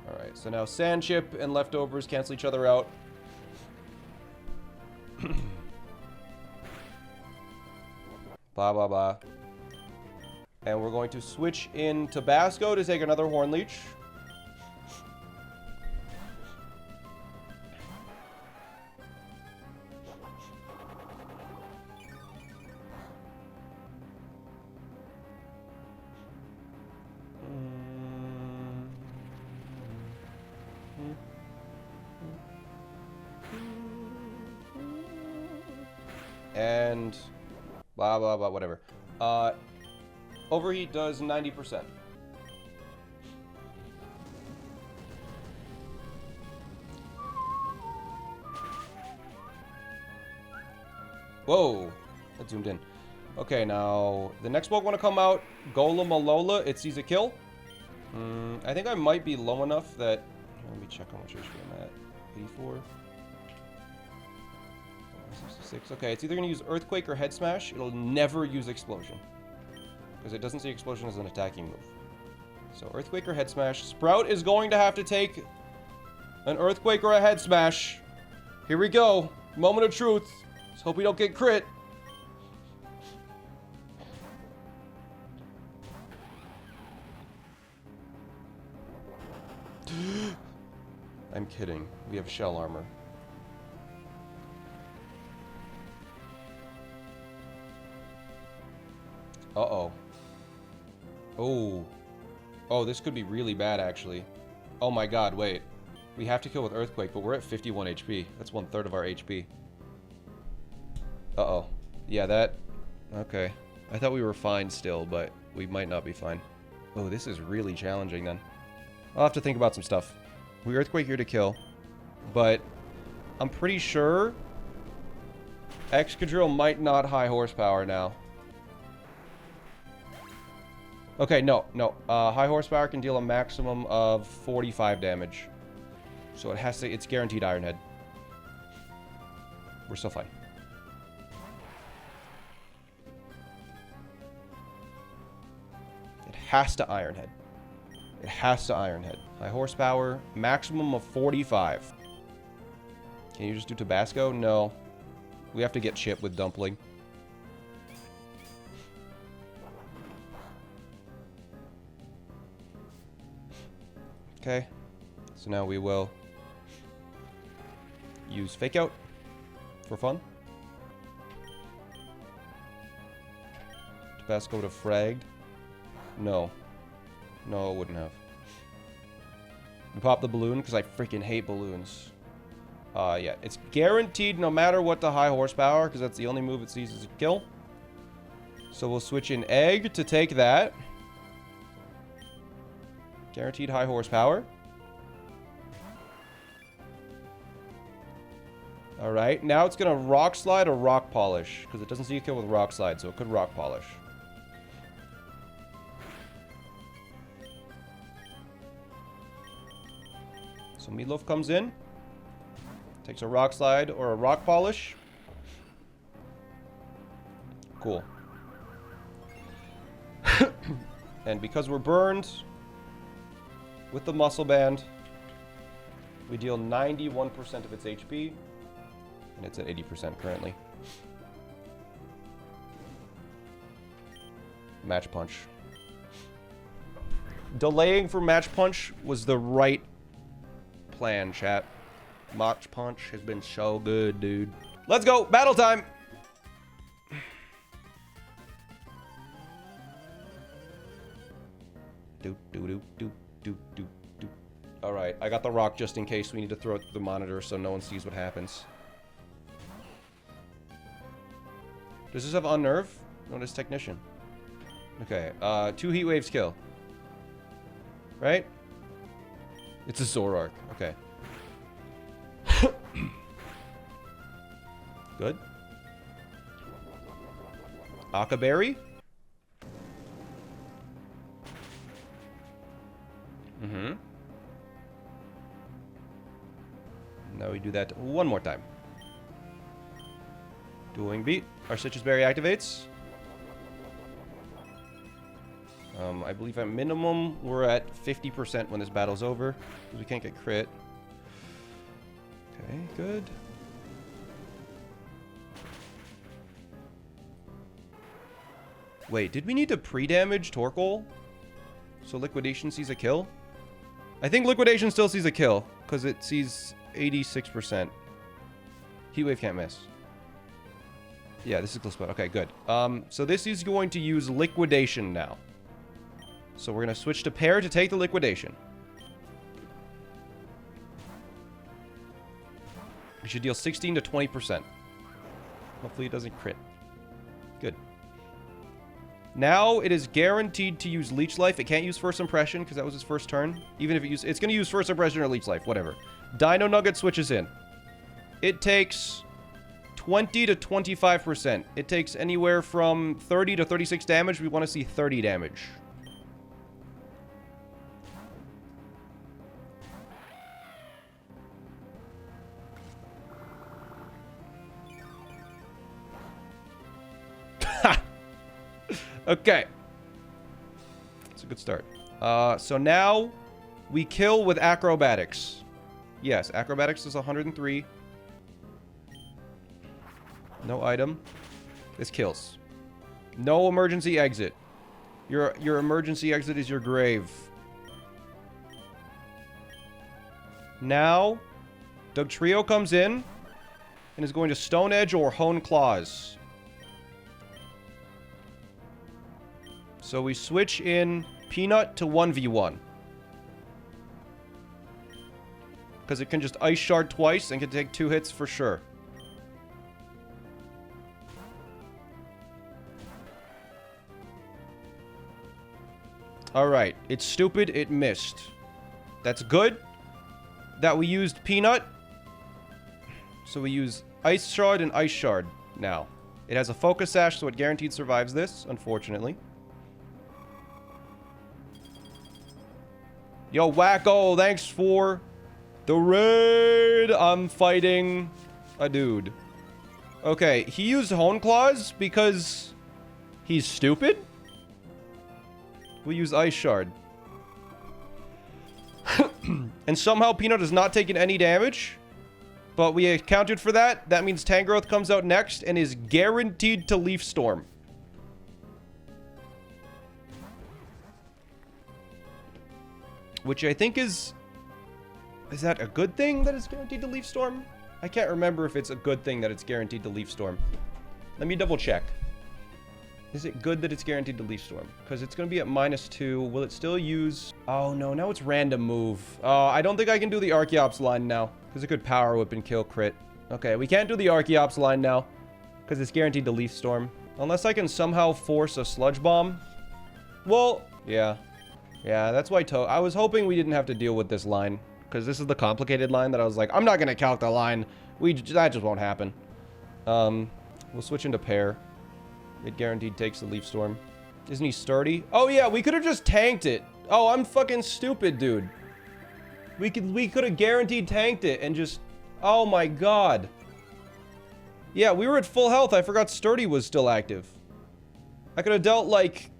Alright, so now Sand Chip and Leftovers cancel each other out. Blah, blah, blah. And we're going to switch in Tabasco to take another Horn Leech. And blah, blah, blah, whatever. Overheat does 90%. Whoa, that zoomed in. Okay, now the next Pokemon to come out, Golem Alola. It sees a kill. I think I might be low enough that. Let me check how much HP I'm at. 84. 66. Okay, it's either going to use Earthquake or Head Smash. It'll never use Explosion, because it doesn't see Explosion as an attacking move. So Earthquake or Head Smash. Sprout is going to have to take an Earthquake or a Head Smash. Here we go. Moment of truth. Let's hope we don't get crit. I'm kidding. We have Shell Armor. Uh-oh. Oh. Oh, this could be really bad, actually. Oh my god, wait. We have to kill with Earthquake, but we're at 51 HP. That's 1/3 of our HP. Uh-oh. Yeah, that... Okay. I thought we were fine still, but we might not be fine. Oh, this is really challenging, then. I'll have to think about some stuff. We Earthquake here to kill, but I'm pretty sure Excadrill might not high horsepower now. Okay, no. High horsepower can deal a maximum of 45 damage. So it has to, it's guaranteed Iron Head. We're still fine. It has to Iron Head. It has to Iron Head. High horsepower, maximum of 45. Can you just do Tabasco? No. We have to get Chip with Dumpling. Okay. So now we will use Fake Out for fun. Tabasco to Fragged. No. No, it wouldn't have. We pop the balloon because I freaking hate balloons. Yeah, it's guaranteed no matter what the high horsepower, because that's the only move it sees as a kill. So we'll switch in Egg to take that. Guaranteed high horsepower. Alright, now it's going to Rock Slide or Rock Polish, because it doesn't see a kill with Rock Slide, so it could Rock Polish. So Meatloaf comes in. Takes a Rock Slide or a Rock Polish. Cool. And because we're burned with the Muscle Band, we deal 91% of its HP. And it's at 80% currently. Match Punch. Delaying for Match Punch was the right plan, chat. Match Punch has been so good, dude. Let's go! Battle time! Alright, I got the rock just in case we need to throw it through the monitor so no one sees what happens. Does this have Unnerve? No, it's Technician. Okay, 2 Heat Waves kill. Right? It's a Zoroark. Okay. Good. Akaberry? Mm-hmm. Now we do that one more time. Dueling Beat. Our Citrus Berry activates. I believe at minimum we're at 50% when this battle's over, because we can't get crit. Okay, good. Wait, did we need to pre-damage Torkoal so Liquidation sees a kill? I think Liquidation still sees a kill, because it sees 86%. Heatwave can't miss. Yeah, this is close spot. Okay, good. So this is going to use Liquidation now. So we're going to switch to Pair to take the Liquidation. We should deal 16 to 20%. Hopefully it doesn't crit. Good. Now it is guaranteed to use Leech Life. It can't use First Impression because that was its first turn. Even if it's going to use First Impression or Leech Life, whatever. Dino Nugget switches in. It takes 20 to 25%. It takes anywhere from 30 to 36 damage. We want to see 30 damage. Okay. That's a good start. So now we kill with Acrobatics. Yes, Acrobatics is 103. No item. This kills. No emergency exit. Your emergency exit is your grave. Now, Dugtrio comes in and is going to Stone Edge or Hone Claws. So we switch in Peanut to 1v1. Because it can just Ice Shard twice and can take 2 hits for sure. Alright, it's stupid, it missed. That's good that we used Peanut. So we use Ice Shard and Ice Shard. now. It has a focus sash, so it guaranteed survives this, unfortunately. Yo, Wacko, thanks for the raid. I'm fighting a dude. Okay, he used Hone Claws because he's stupid? We use Ice Shard. And somehow Peanut has not taken any damage. But we accounted for that. That means Tangrowth comes out next and is guaranteed to Leaf Storm. Which I think is... Is that a good thing that it's guaranteed to Leaf Storm? I can't remember if it's a good thing that it's guaranteed to Leaf Storm. Let me double check. Is it good that it's guaranteed to Leaf Storm? Because it's going to be at -2. Will it still use... Oh, no. Now it's random move. Oh, I don't think I can do the Archeops line now. Because it could Power Whip and kill crit. Okay, we can't do the Archeops line now. Because it's guaranteed to Leaf Storm. Unless I can somehow force a Sludge Bomb. Well, yeah. Yeah, that's why I was hoping we didn't have to deal with this line. Because this is the complicated line that I was like, I'm not going to calc the line. That just won't happen. We'll switch into Pair. It guaranteed takes the Leaf Storm. Isn't he sturdy? Oh, yeah, we could have just tanked it. Oh, I'm fucking stupid, dude. We could have guaranteed tanked it and just... Oh, my God. Yeah, we were at full health. I forgot sturdy was still active. I could have dealt, like...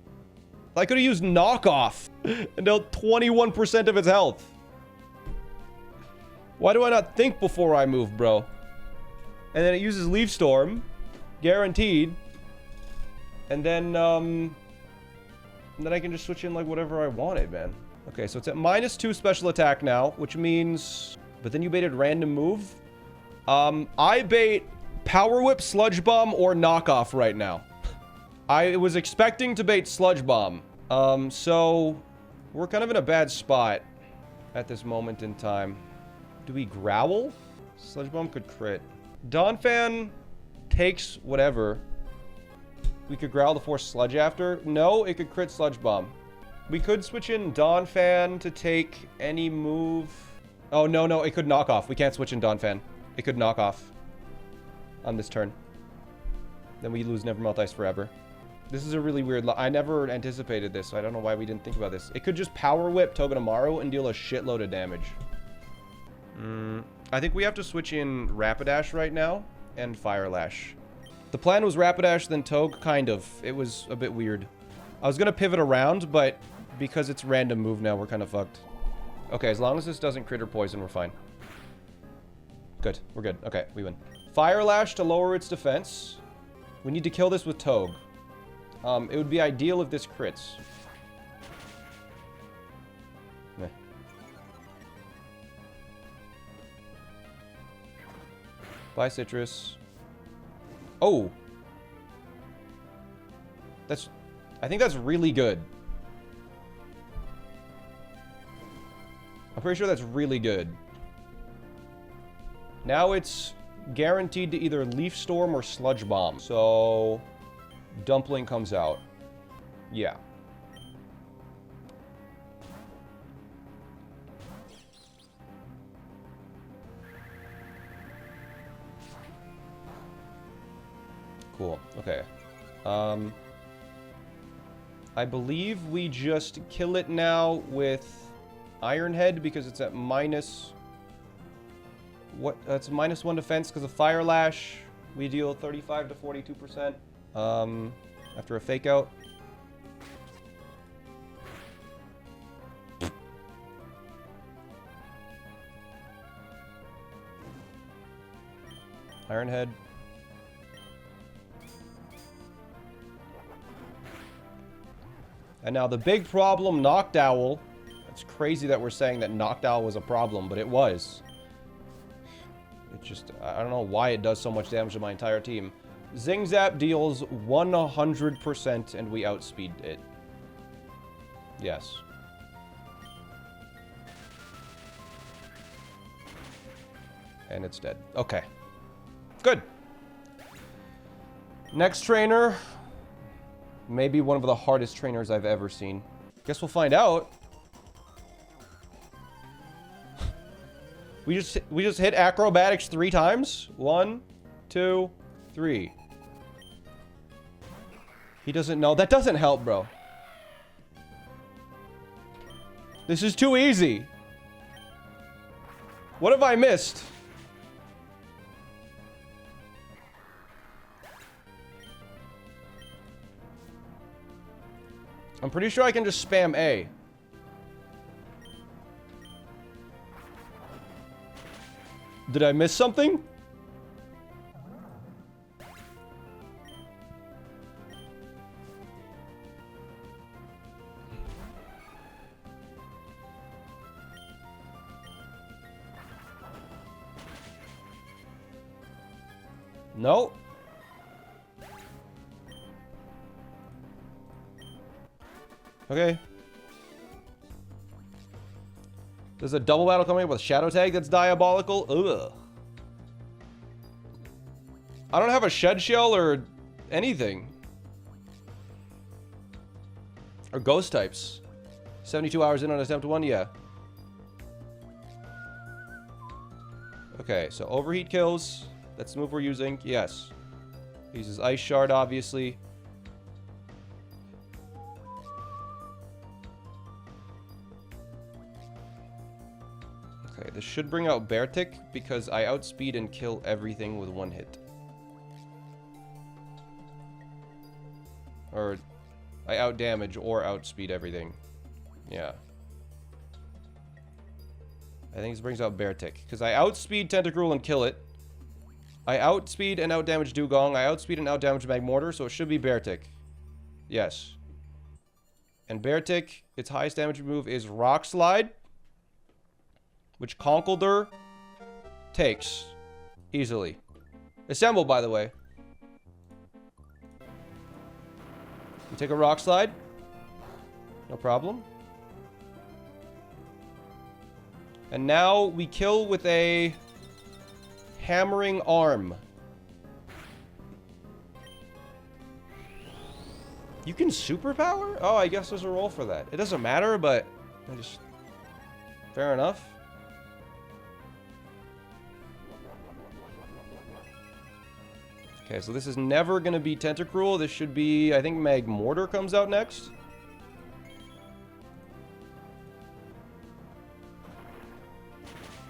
I could have used knockoff and dealt 21% of its health. Why do I not think before I move, bro? And then it uses Leaf Storm. Guaranteed. And then I can just switch in, like, whatever I wanted, man. Okay, so it's at -2 special attack now, which means... But then you baited random move. I bait Power Whip, Sludge Bomb, or Knockoff right now. I was expecting to bait Sludge Bomb. So... We're kind of in a bad spot at this moment in time. Do we Growl? Sludge Bomb could crit. Donphan takes whatever. We could Growl to force Sludge after. No, it could crit Sludge Bomb. We could switch in Donphan to take any move. Oh, no, no, it could knock off. We can't switch in Donphan. It could knock off on this turn. Then we lose Nevermelt Ice forever. This is a really weird... I never anticipated this, so I don't know why we didn't think about this. It could just Power Whip Togedemaru and deal a shitload of damage. I think we have to switch in Rapidash right now and Fire Lash. The plan was Rapidash, then Toge, kind of. It was a bit weird. I was going to pivot around, but because it's random move now, we're kind of fucked. Okay, as long as this doesn't crit or poison, we're fine. Good, we're good. Okay, we win. Fire Lash to lower its defense. We need to kill this with Toge. It would be ideal if this crits. Meh. Bye, Citrus. Oh! I think that's really good. I'm pretty sure that's really good. Now it's guaranteed to either Leaf Storm or Sludge Bomb. So... Dumpling comes out. Yeah. Cool. Okay. I believe we just kill it now with Iron Head because it's at minus... What? It's -1 defense because of Fire Lash. We deal 35 to 42%. After a fake out. Iron Head. And now the big problem, Noctowl. It's crazy that we're saying that Noctowl was a problem, but it was. It just, I don't know why it does so much damage to my entire team. Zing Zap deals 100% and we outspeed it. Yes. And it's dead. Okay. Good. Next trainer. Maybe one of the hardest trainers I've ever seen. Guess we'll find out. We just hit acrobatics 3 times. 1, 2, 3. He doesn't know. That doesn't help, bro. This is too easy. What have I missed? I'm pretty sure I can just spam A. Did I miss something? No. Okay. There's a double battle coming up with Shadow Tag that's diabolical. Ugh. I don't have a Shed Shell or anything. Or Ghost types. 72 hours in on attempt 1, yeah. Okay, so Overheat kills. That's the move we're using. Yes. He uses Ice Shard, obviously. Okay, this should bring out Beartic because I outspeed and kill everything with 1 hit. Or I outdamage or outspeed everything. Yeah. I think this brings out Beartic because I outspeed Tentacruel and kill it. I outspeed and outdamage Dugong. I outspeed and outdamage Magmortar, so it should be Beartic. Yes. And Beartic, its highest damage move is Rock Slide, which Conkeldurr takes easily. Assemble, by the way. You take a Rock Slide. No problem. And now we kill with a Hammering Arm. You can superpower? Oh, I guess there's a role for that. It doesn't matter, but I just... Fair enough. Okay, so this is never going to be Tentacruel. This should be... I think Magmortar comes out next.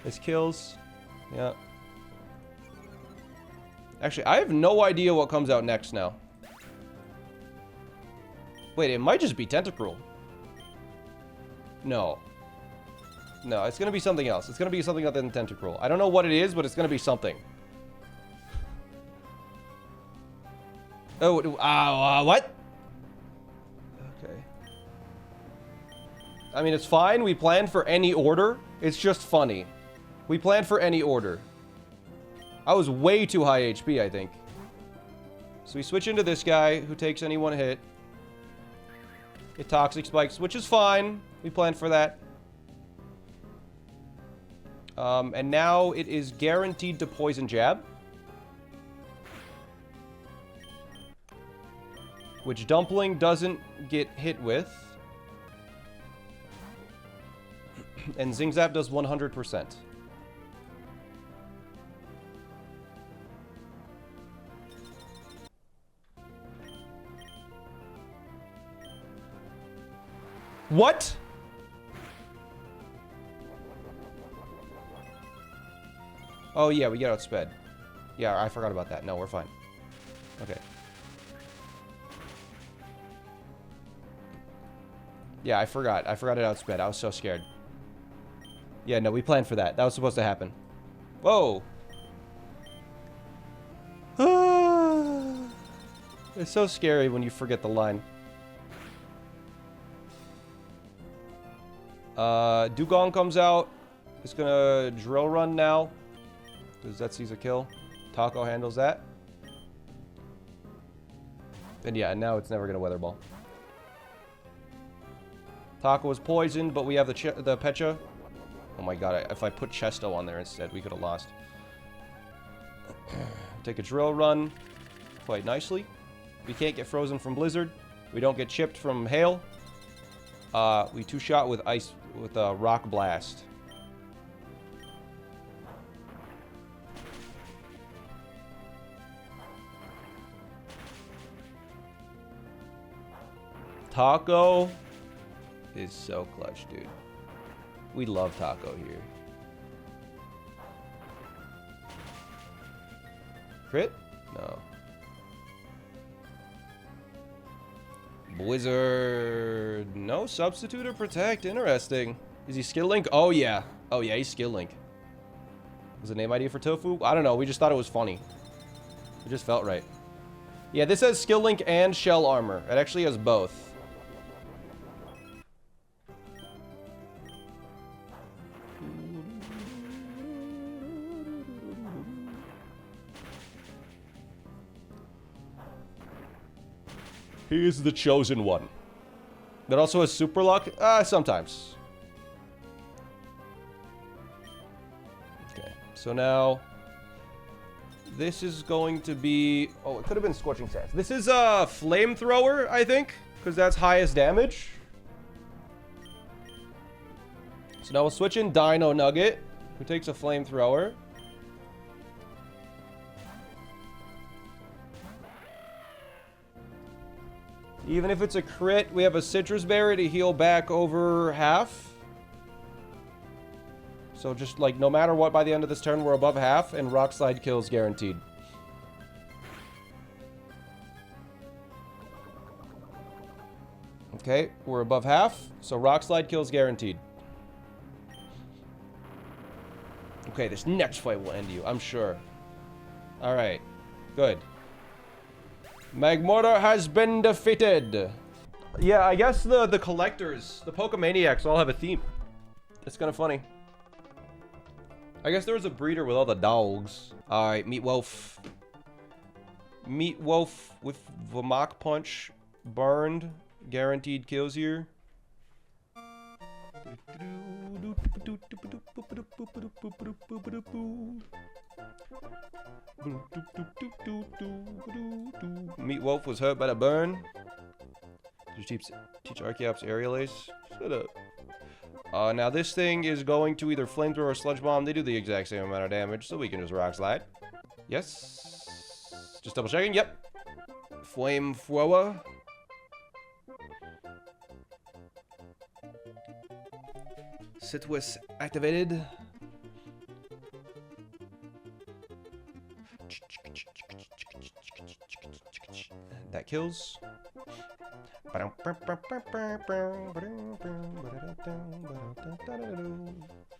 This kills. Yeah. Actually, I have no idea what comes out next now. Wait, it might just be Tentacruel. No. No, it's going to be something else. It's going to be something other than Tentacruel. I don't know what it is, but it's going to be something. Oh, what? Okay. I mean, it's fine. We planned for any order. It's just funny. We planned for any order. I was way too high HP, I think. So we switch into this guy who takes any 1 hit. It Toxic Spikes, which is fine. We planned for that. And now it is guaranteed to Poison Jab. Which Dumpling doesn't get hit with. And Zing Zap does 100%. What? Oh, yeah, we get outsped. Yeah, I forgot about that. No, we're fine. Okay. Yeah, I forgot. I forgot it outsped. I was so scared. Yeah, no, we planned for that. That was supposed to happen. Whoa. It's so scary when you forget the line. Dugong comes out. It's gonna Drill Run now. Does that seize a kill? Taco handles that. And yeah, now it's never gonna Weather Ball. Taco was poisoned, but we have the Pecha. Oh my god, if I put Chesto on there instead, we could have lost. Take a Drill Run. Quite nicely. We can't get frozen from Blizzard. We don't get chipped from Hail. We 2-shot with Ice, with Rock Blast. Taco is so clutch, dude. We love Taco here. Crit? No. Blizzard. No substitute or protect. Interesting. Is he skill link? Oh, yeah. Oh, yeah, he's skill link. Was the name idea for Tofu? I don't know. We just thought it was funny. It just felt right. Yeah, this has skill link and shell armor. It actually has both. He is the chosen one. That also has super luck? Sometimes. Okay, so now... This is going to be... Oh, it could have been Scorching Sands. This is a Flamethrower, I think, because that's highest damage. So now we'll switch in Dino Nugget, who takes a Flamethrower. Even if it's a crit, we have a Citrus Berry to heal back over half. So just, like, no matter what, by the end of this turn, we're above half, and Rock Slide kills guaranteed. Okay, we're above half, so Rock Slide kills guaranteed. Okay, this next fight will end you, I'm sure. Alright, good. Magmortar has been defeated. Yeah, I guess the collectors, the Pokemaniacs all have a theme. It's kind of funny. I guess there was a breeder with all the dogs. Alright, Meatwolf. Meatwolf with the Mach Punch burned. Guaranteed kills here. Meatwolf was hurt by the burn. Teach Archeops Aerial Ace. Shut up. Now this thing is going to either Flamethrower or Sludge Bomb. They do the exact same amount of damage, so we can just Rock Slide. Yes. Just double checking. Yep. Flamethrower. Citrus activated. That kills.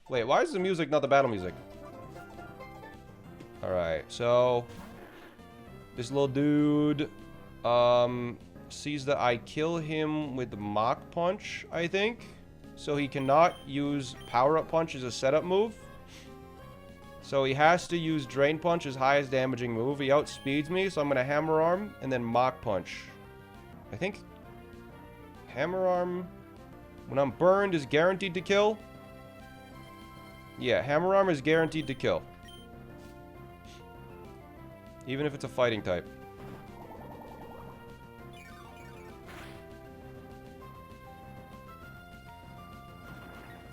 Wait, why is the music not the battle music? Alright, so this little dude sees that I kill him with the Mach Punch, I think. So he cannot use Power-Up Punch as a setup move. So he has to use Drain Punch, his highest damaging move. He outspeeds me, so I'm going to Hammer Arm and then Mach Punch. I think Hammer Arm, when I'm burned, is guaranteed to kill. Yeah, Hammer Arm is guaranteed to kill. Even if it's a fighting type.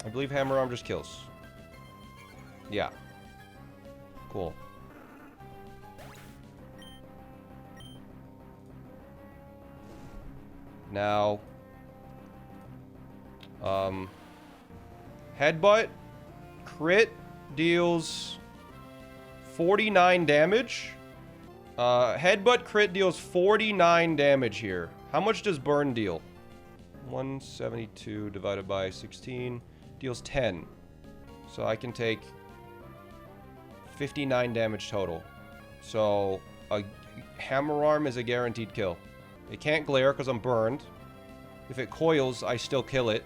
I believe Hammer Arm just kills. Yeah. Cool. Now, Headbutt crit deals 49 damage. Headbutt crit deals 49 damage here. How much does burn deal? 172 divided by 16 deals 10. So I can take 59 damage total. So a Hammer Arm is a guaranteed kill. It can't glare because I'm burned. If it coils, I still kill it.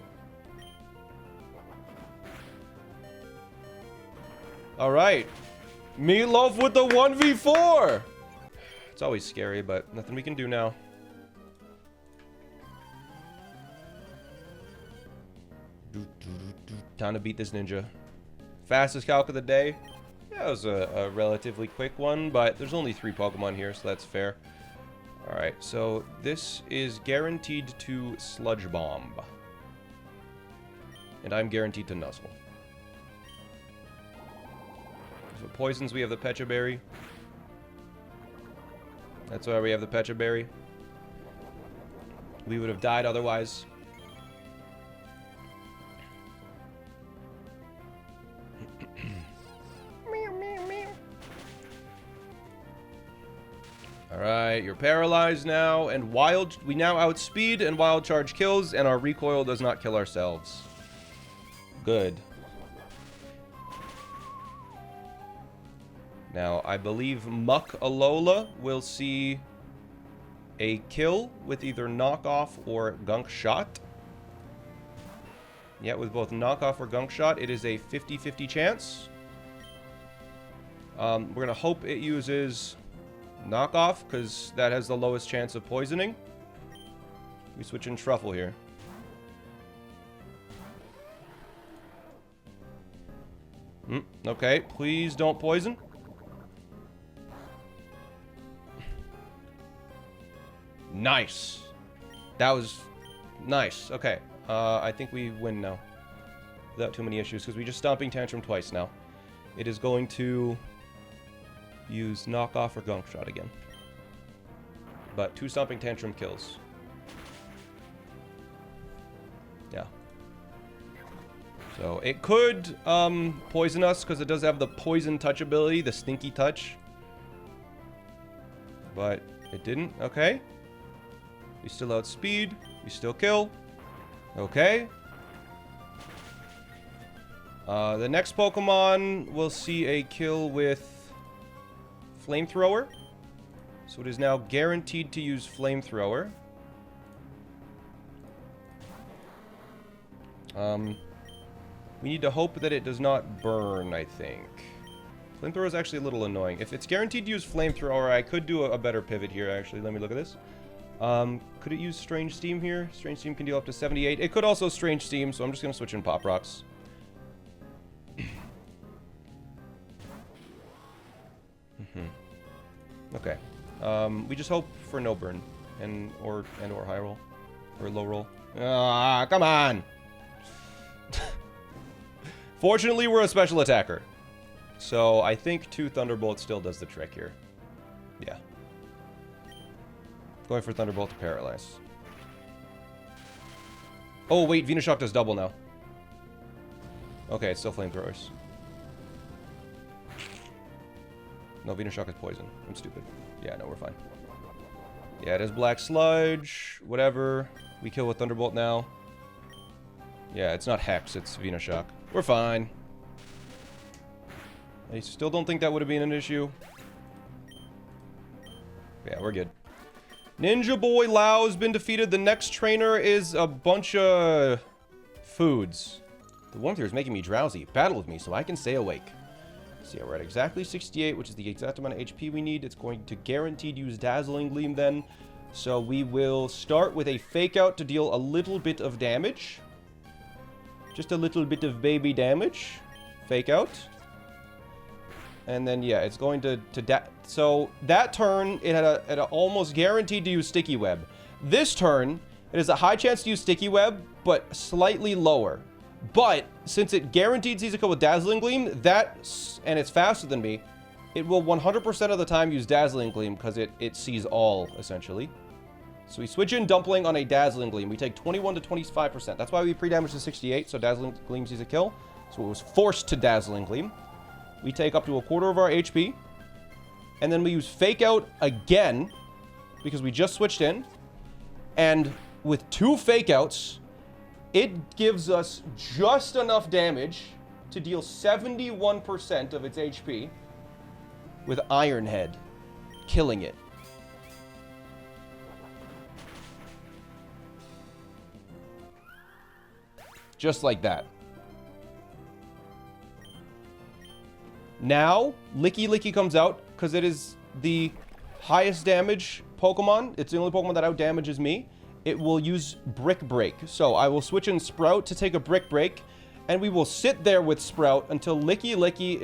Alright. Meatloaf with the 1v4! It's always scary, but nothing we can do now. Time to beat this ninja. Fastest calc of the day. Yeah, it was a relatively quick one, but there's only 3 Pokemon here, so that's fair. Alright, so this is guaranteed to Sludge Bomb. And I'm guaranteed to Nuzzle. So poisons, we have the Pecha Berry. That's why we have the Pecha Berry. We would have died otherwise. Alright, you're paralyzed now, and we now outspeed, and wild charge kills, and our recoil does not kill ourselves. Good. Now, I believe Muck Alola will see a kill with either knockoff or gunk shot. Yeah, with both knockoff or gunk shot, it is a 50-50 chance. We're going to hope it uses knockoff, because that has the lowest chance of poisoning. We switch in Truffle here. Okay, please don't poison. Nice. That was nice. Okay, I think we win now. Without too many issues, because we just Stomping Tantrum twice now. It is going to use knockoff or gunk shot again. But 2 Stomping Tantrum kills. Yeah. So it could poison us because it does have the poison touch ability, the stinky touch. But it didn't. Okay. We still outspeed. We still kill. Okay. The next Pokemon will see a kill with Flamethrower. So it is now guaranteed to use Flamethrower. We need to hope that it does not burn, I think. Flamethrower is actually a little annoying. If it's guaranteed to use Flamethrower, I could do a better pivot here, actually. Let me look at this. Could it use Strange Steam here? Strange Steam can deal up to 78. It could also Strange Steam, so I'm just going to switch in Pop Rocks. Okay. We just hope for no burn or high roll or low roll. Ah, come on. Fortunately, we're a special attacker, so I think 2 Thunderbolt still does the trick here. Yeah. Going for Thunderbolt to paralyze. Oh wait, Venoshock does double now. Okay, it's still Flamethrowers. No, Venoshock is poison. I'm stupid. Yeah, no, we're fine. Yeah, it is Black Sludge. Whatever. We kill with Thunderbolt now. Yeah, it's not Hex, it's Venoshock. We're fine. I still don't think that would have been an issue. Yeah, we're good. Ninja Boy Lao's been defeated. The next trainer is a bunch of foods. The warmth here is making me drowsy. Battle with me so I can stay awake. So yeah, we're at exactly 68, which is the exact amount of HP we need. It's going to guaranteed use Dazzling Gleam then. So we will start with a Fake Out to deal a little bit of damage. Just a little bit of baby damage. Fake Out. And then, yeah, it's going to so that turn, it had a almost guaranteed to use Sticky Web. This turn, it has a high chance to use Sticky Web, but slightly lower. But since it guaranteed sees a kill with Dazzling Gleam, and it's faster than me, it will 100% of the time use Dazzling Gleam because it sees all, essentially. So we switch in Dumpling on a Dazzling Gleam. We take 21 to 25%. That's why we pre-damage to 68, so Dazzling Gleam sees a kill. So it was forced to Dazzling Gleam. We take up to a quarter of our HP. And then we use Fake Out again, because we just switched in. And with 2 Fake Outs, it gives us just enough damage to deal 71% of its HP with Iron Head, killing it. Just like that. Now, Licky Licky comes out because it is the highest damage Pokemon. It's the only Pokemon that out-damages me. It will use Brick Break. So I will switch in Sprout to take a Brick Break, and we will sit there with Sprout until Licky Licky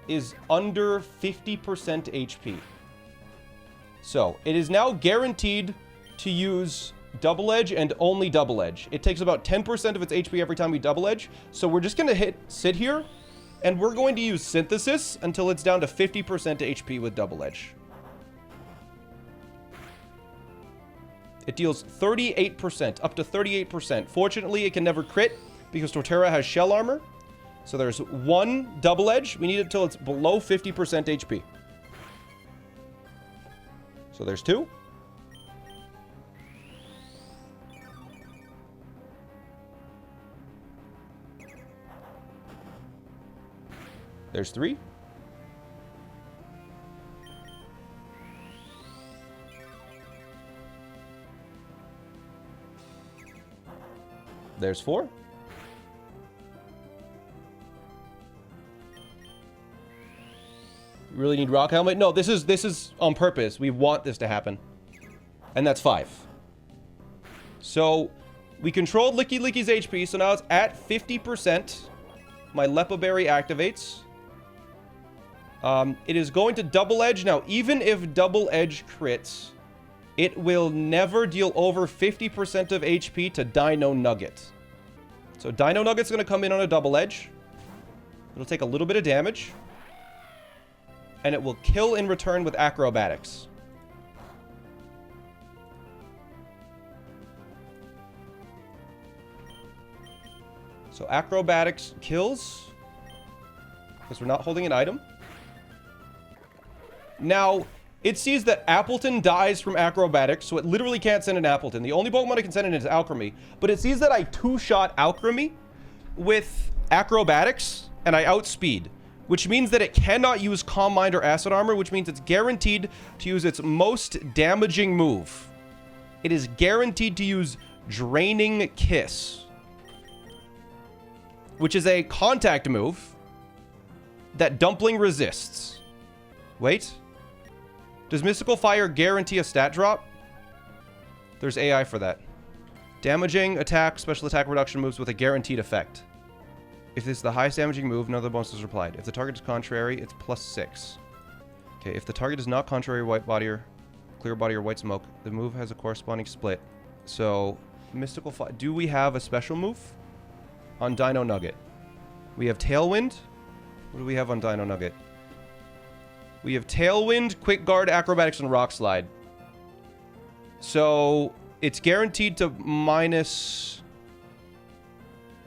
is under 50% HP. So it is now guaranteed to use Double Edge and only Double Edge. It takes about 10% of its HP every time we Double Edge. So we're just going to sit here, and we're going to use Synthesis until it's down to 50% HP with Double Edge. It deals 38%, up to 38%. Fortunately, it can never crit because Torterra has shell armor. So there's one double edge. We need it until it's below 50% HP. So there's two. There's three. There's four. You really need rock helmet? No, this is on purpose. We want this to happen. And that's 5. So we controlled Licky Licky's HP, so now it's at 50%. My Lepa Berry activates. It is going to double edge. Now, even if double edge crits, it will never deal over 50% of HP to Dino Nugget. So Dino Nugget's going to come in on a double edge. It'll take a little bit of damage. And it will kill in return with acrobatics. So acrobatics kills. Because we're not holding an item. Now, it sees that Appleton dies from acrobatics, so it literally can't send an Appleton. The only Pokemon it can send in is Alchemy. But it sees that I two-shot Alchemy with acrobatics, and I outspeed. Which means that it cannot use Calm Mind or Acid Armor, which means it's guaranteed to use its most damaging move. It is guaranteed to use Draining Kiss. Which is a contact move that Dumpling resists. Wait. Does Mystical Fire guarantee a stat drop? There's AI for that. Damaging, attack, special attack reduction moves with a guaranteed effect. If this is the highest damaging move, none of the bonuses are applied. If the target is contrary, it's +6. Okay, if the target is not contrary, white body or clear body or white smoke, the move has a corresponding split. So, Mystical Fire. Do we have a special move on Dino Nugget? We have Tailwind. What do we have on Dino Nugget? We have Tailwind, Quick Guard, Acrobatics, and Rock Slide. So, it's guaranteed to minus...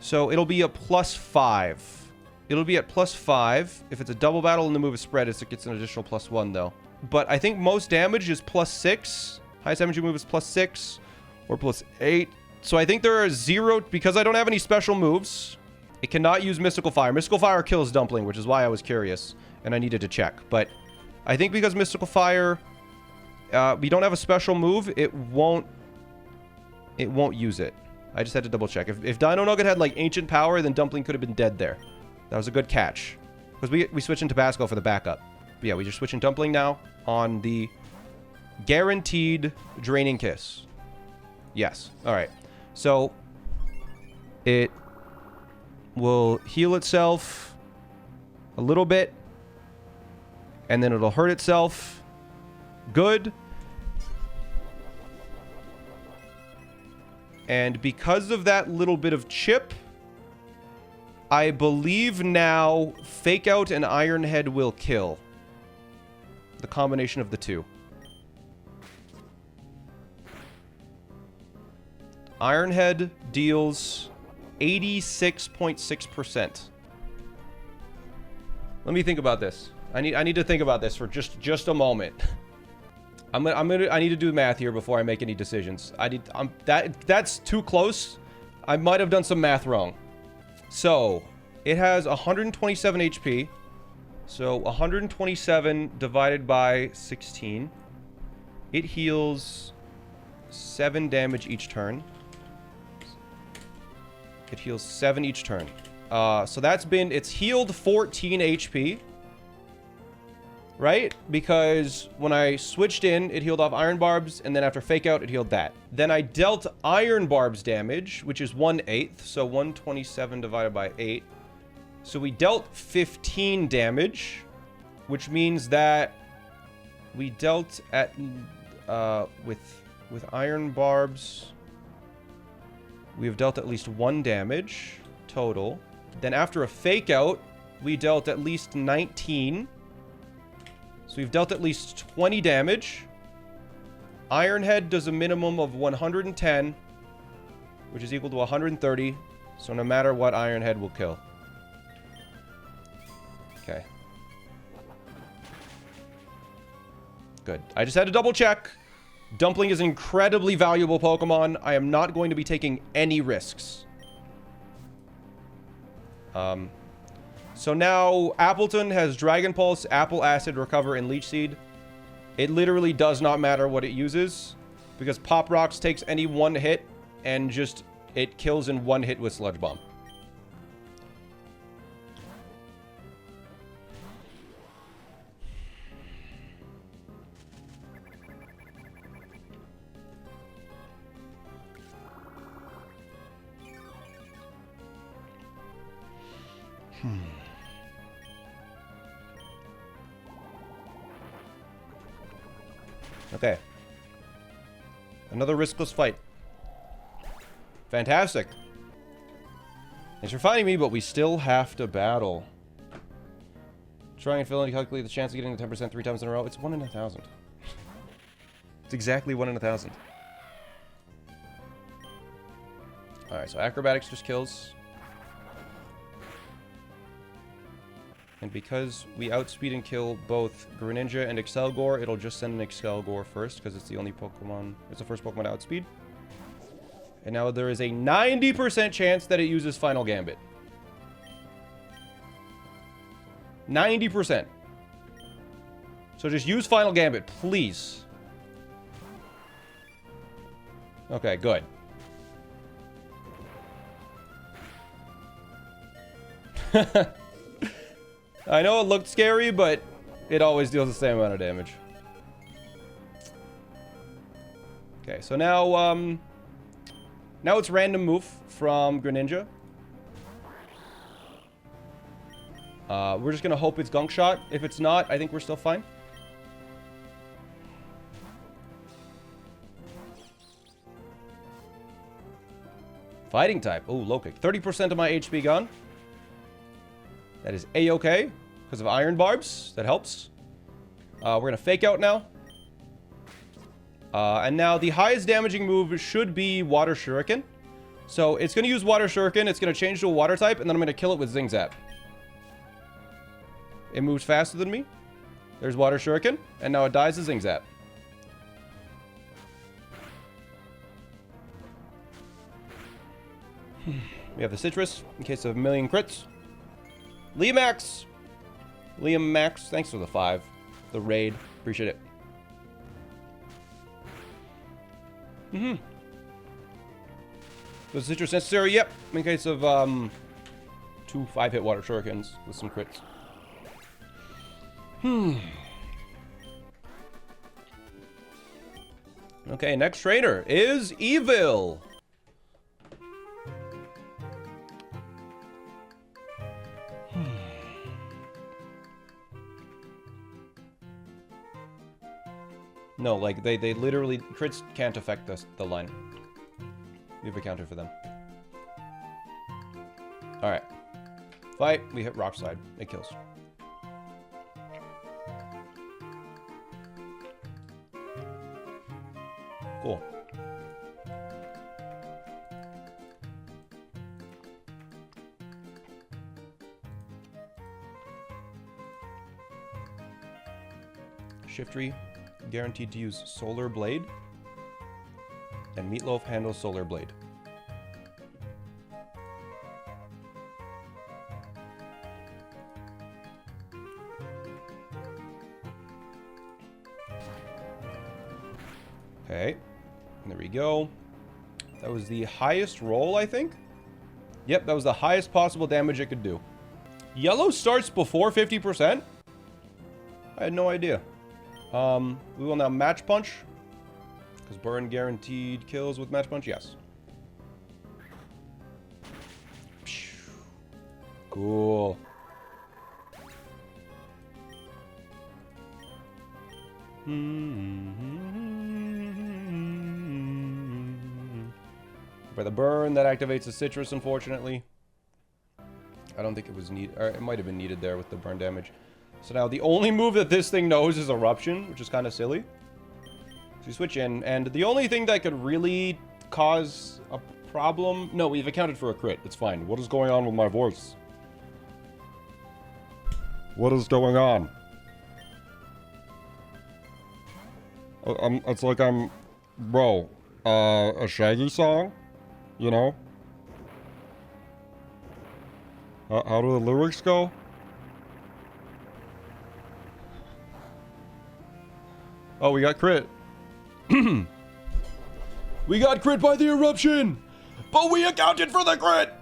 So, it'll be a +5. It'll be at +5. If it's a double battle and the move is spread, it gets an additional +1, though. But I think most damage is +6. Highest damage move is +6 or +8. So, I think there are 0... Because I don't have any special moves, it cannot use Mystical Fire. Mystical Fire kills Dumpling, which is why I was curious. And I needed to check. But I think because Mystical Fire... we don't have a special move, it won't use it. I just had to double check. If Dino Nugget had, like, Ancient Power, then Dumpling could have been dead there. That was a good catch. Because we switched in Tabasco for the backup. But yeah, we just switch in Dumpling now on the guaranteed Draining Kiss. Yes. Alright. So, it will heal itself a little bit. And then it'll hurt itself. Good. And because of that little bit of chip, I believe now Fake Out and Iron Head will kill. The combination of the two. Iron Head deals 86.6%. Let me think about this. I need to think about this for just a moment. I need to do math here before I make any decisions. That's too close. I might have done some math wrong. So, it has 127 HP. So, 127 divided by 16. It heals 7 damage each turn. It heals 7 each turn. So it's healed 14 HP. Right? Because when I switched in, it healed off Iron Barbs, and then after Fake Out, it healed that. Then I dealt Iron Barbs damage, which is 1/8, so 127 divided by 8. So we dealt 15 damage, which means that we dealt at with Iron Barbs, we have dealt at least 1 damage total. Then after a Fake Out, we dealt at least 19. So we've dealt at least 20 damage. Ironhead does a minimum of 110, which is equal to 130. So no matter what, Ironhead will kill. Okay. Good. I just had to double check. Dumpling is an incredibly valuable Pokemon. I am not going to be taking any risks. So now Appleton has Dragon Pulse, Apple Acid, Recover, and Leech Seed. It literally does not matter what it uses, because Pop Rocks takes any one hit and just it kills in one hit with Sludge Bomb. Okay. Another riskless fight. Fantastic. Thanks for finding me, but we still have to battle. Try and fill in to calculate the chance of getting the 10% 3 times in a row. It's 1 in 1,000. It's exactly 1 in 1,000. Alright, so Acrobatics just kills. And because we outspeed and kill both Greninja and Excelgor, it'll just send an Excelgor first, because it's the only Pokemon, it's the first Pokemon to outspeed. And now there is a 90% chance that it uses Final Gambit. 90%. So just use Final Gambit, please. Okay, good. I know it looked scary, but it always deals the same amount of damage. Okay, so now, now it's random move from Greninja. We're just gonna hope it's Gunk Shot. If it's not, I think we're still fine. Fighting type. Oh, low kick. 30% of my HP gone. That is A-okay. Because of Iron Barbs. That helps. We're going to Fake Out now. And now the highest damaging move should be Water Shuriken. So it's going to use Water Shuriken. It's going to change to a Water type. And then I'm going to kill it with Zing Zap. It moves faster than me. There's Water Shuriken. And now it dies to Zing Zap. We have the Citrus in case of a million crits. Liam Max, thanks for the 5. The raid, appreciate it. Was Citrus necessary? Yep, in case of 2 5-hit Water Shurikens with some crits. Okay, next trainer is Evil. No, like, they literally... Crits can't affect the line. We have a counter for them. Alright. Fight. We hit Rock Slide. It kills. Cool. Shiftry. Guaranteed to use Solar Blade. And Meatloaf handles Solar Blade. Okay. There we go. That was the highest roll, I think. Yep, that was the highest possible damage it could do. Yellow starts before 50%? I had no idea. We will now Match Punch. Because burn guaranteed kills with Match Punch, yes. Cool. By the burn, that activates the Citrus, unfortunately. I don't think it was needed, or it might have been needed there with the burn damage. So now the only move that this thing knows is Eruption, which is kind of silly. We switch in, and the only thing that could really cause a problem... No, we've accounted for a crit. It's fine. What is going on with my voice? What is going on? It's like I'm... Bro, a Shaggy song? You know? How do the lyrics go? Oh, we got crit. We got crit by the eruption! But we accounted for the crit!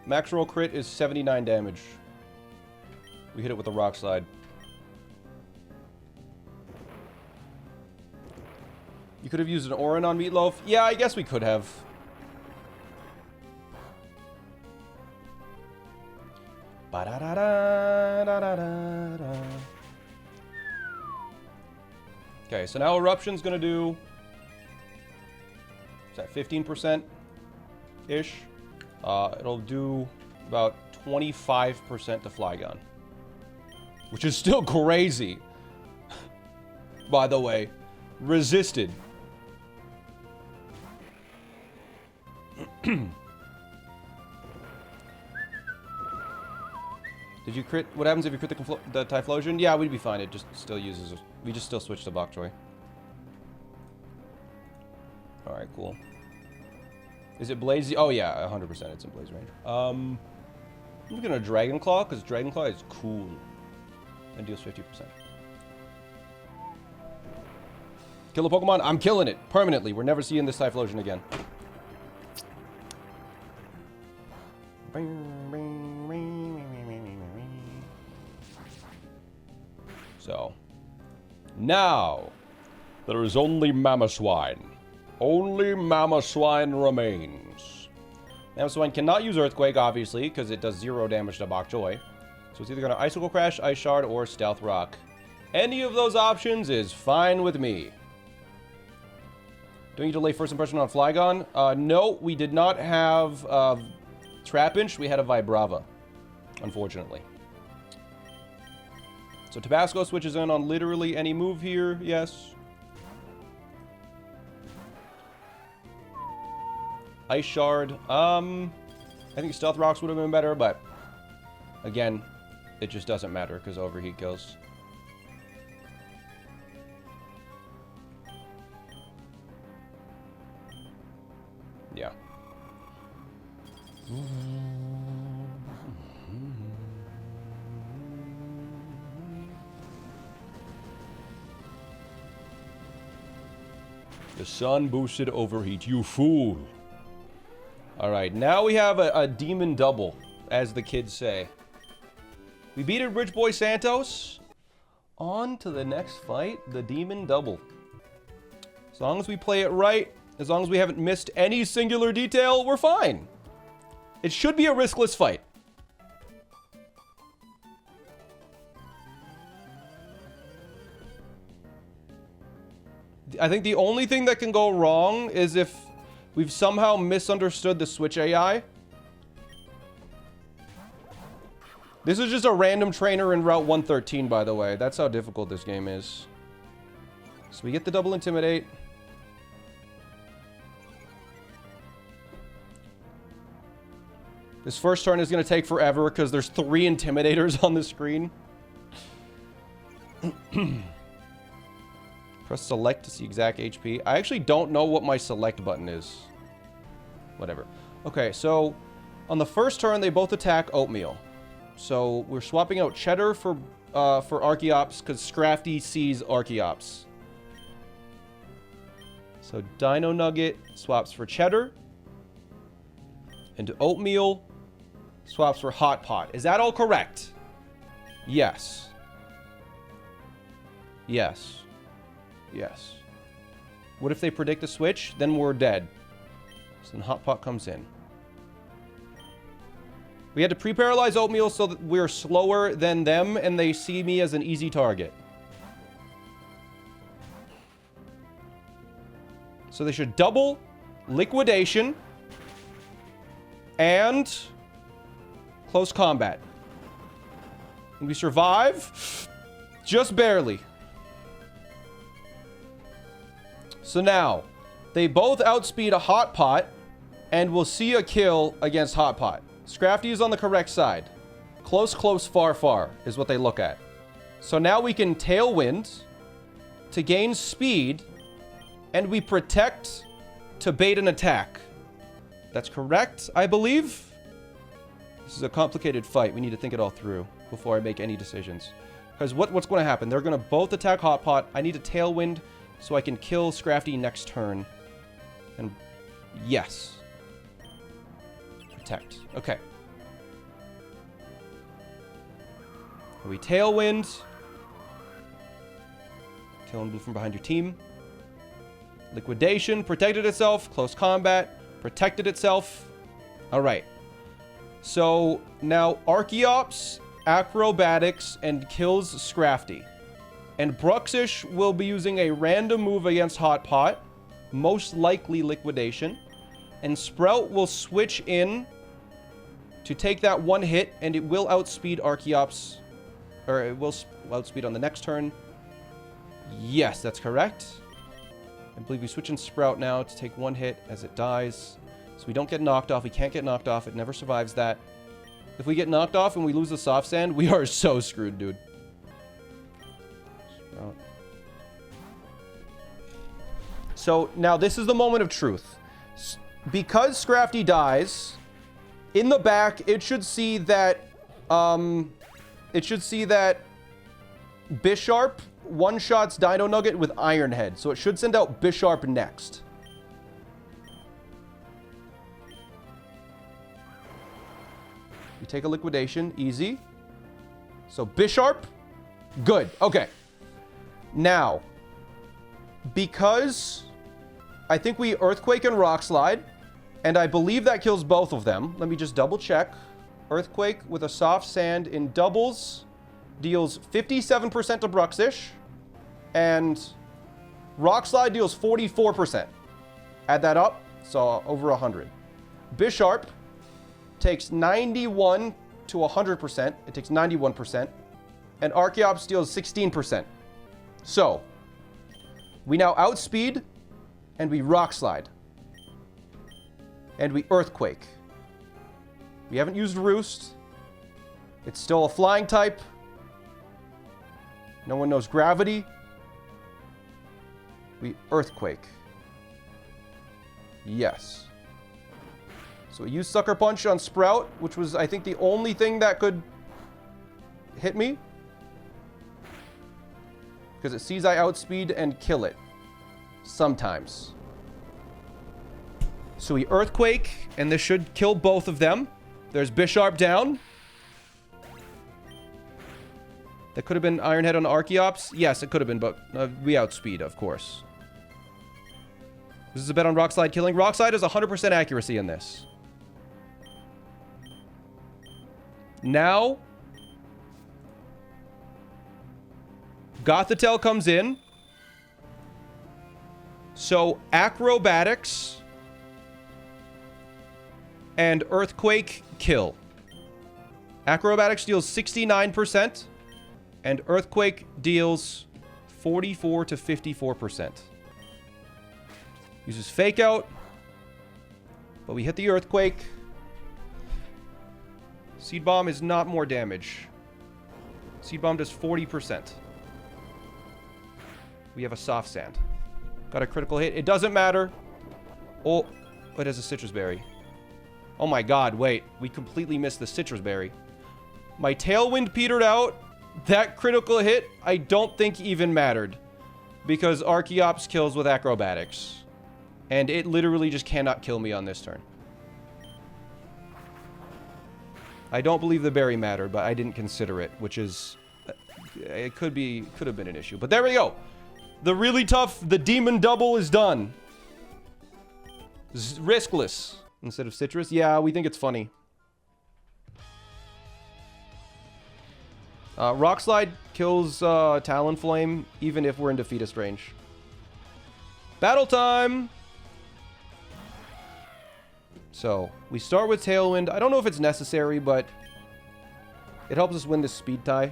Max roll crit is 79 damage. We hit it with a rock slide. You could have used an Orin on Meatloaf. Yeah, I guess we could have. Okay, so now Eruption's gonna do... Is that 15%-ish? It'll do about 25% to Flygon. Which is still crazy. By the way. Resisted. Did you crit? What happens if you crit the Typhlosion? Yeah, we'd be fine. It just still uses... We just still switch to Bok Choy. Alright, cool. Is it Blaze? Oh yeah, 100% it's in Blaze range. I'm gonna Dragon Claw, because Dragon Claw is cool. And deals 50%. Kill a Pokemon? I'm killing it. Permanently. We're never seeing this Typhlosion again. So. Now. There is only Mamoswine. Only Mamoswine remains. Mamoswine cannot use Earthquake, obviously, because it does 0 damage to Bok Choy. So it's either going to Icicle Crash, Ice Shard, or Stealth Rock. Any of those options is fine with me. Do we need to lay first impression on Flygon? No, we did not have Trapinch. We had a Vibrava, unfortunately. So Tabasco switches in on literally any move here, yes. Ice Shard. I think Stealth Rocks would have been better, but again, it just doesn't matter because Overheat kills. Yeah. The sun boosted Overheat, you fool. Alright, now we have a demon double, as the kids say. We beat Bridge Boy Santos. On to the next fight, the demon double. As long as we play it right, as long as we haven't missed any singular detail, we're fine. It should be a riskless fight. I think the only thing that can go wrong is if we've somehow misunderstood the Switch AI. This is just a random trainer in Route 113, by the way. That's how difficult this game is. So we get the double Intimidate. This first turn is going to take forever because there's 3 Intimidators on the screen. Press select to see exact HP. I actually don't know what my select button is. Whatever. Okay, so on the first turn, they both attack Oatmeal. So we're swapping out Cheddar for Archeops because Scrafty sees Archeops. So Dino Nugget swaps for Cheddar. And Oatmeal swaps for Hot Pot. Is that all correct? Yes. Yes. Yes. What if they predict a switch? Then we're dead. So then Hot Pot comes in. We had to pre-paralyze Oatmeal so that we're slower than them and they see me as an easy target. So they should double Liquidation and Close Combat. And we survive. Just barely. So now, they both outspeed a Hot Pot, and we'll see a kill against Hot Pot. Scrafty is on the correct side. Close, close, far, far is what they look at. So now we can Tailwind to gain speed, and we protect to bait an attack. That's correct, I believe. This is a complicated fight. We need to think it all through before I make any decisions. Because what's going to happen? They're going to both attack Hot Pot. I need to Tailwind so I can kill Scrafty next turn. And yes. Protect. Okay. We Tailwind. Killing blue from behind your team. Liquidation. Protected itself. Close combat. Protected itself. Alright. So now Archeops, Acrobatics, and kills Scrafty. And Bruxish will be using a random move against Hot Pot. Most likely Liquidation. And Sprout will switch in to take that one hit, and it will outspeed Archeops. Or it will outspeed on the next turn. Yes, that's correct. I believe we switch in Sprout now to take one hit as it dies. So we don't get knocked off. We can't get knocked off. It never survives that. If we get knocked off and we lose the soft sand, we are so screwed, dude. Sprout. So now this is the moment of truth. Because Scrafty dies, in the back, it should see that, Bisharp one-shots Dino Nugget with Iron Head. So it should send out Bisharp next. We take a Liquidation. Easy. So Bisharp. Good. Okay. Now, because I think we Earthquake and Rock Slide, and I believe that kills both of them. Let me just double check. Earthquake with a Soft Sand in doubles deals 57% to Bruxish, and Rock Slide deals 44%. Add that up, so over 100. Bisharp takes 91 to 100%. It takes 91%. And Archeops deals 16%. So, we now outspeed, and we Rock Slide. And we Earthquake. We haven't used Roost. It's still a flying type. No one knows Gravity. We Earthquake. Yes. So we use Sucker Punch on Sprout, which was, I think, the only thing that could hit me. Because it sees I outspeed and kill it. Sometimes. So we Earthquake, and this should kill both of them. There's Bisharp down. That could have been Iron Head on Archeops. Yes, it could have been, but we outspeed, of course. This is a bet on Rock Slide killing. Rock Slide has 100% accuracy in this. Now, Gothitelle comes in. So, Acrobatics and Earthquake kill. Acrobatics deals 69%, and Earthquake deals 44 to 54%. Uses Fake Out, but we hit the Earthquake. Seed Bomb is not more damage. Seed Bomb does 40%. We have a Soft Sand. Got a critical hit. It doesn't matter. Oh, it has a Citrus Berry. Oh my god, wait. We completely missed the Citrus Berry. My Tailwind petered out. That critical hit, I don't think even mattered. Because Archeops kills with Acrobatics. And it literally just cannot kill me on this turn. I don't believe the berry mattered, but I didn't consider it, which is... It could have been an issue. But there we go. The really tough, the Demon Double is done. Riskless instead of Citrus. Yeah, we think it's funny. Rock Slide kills Talonflame, even if we're in defeatist range. Battle time! So, we start with Tailwind. I don't know if it's necessary, but it helps us win this speed tie.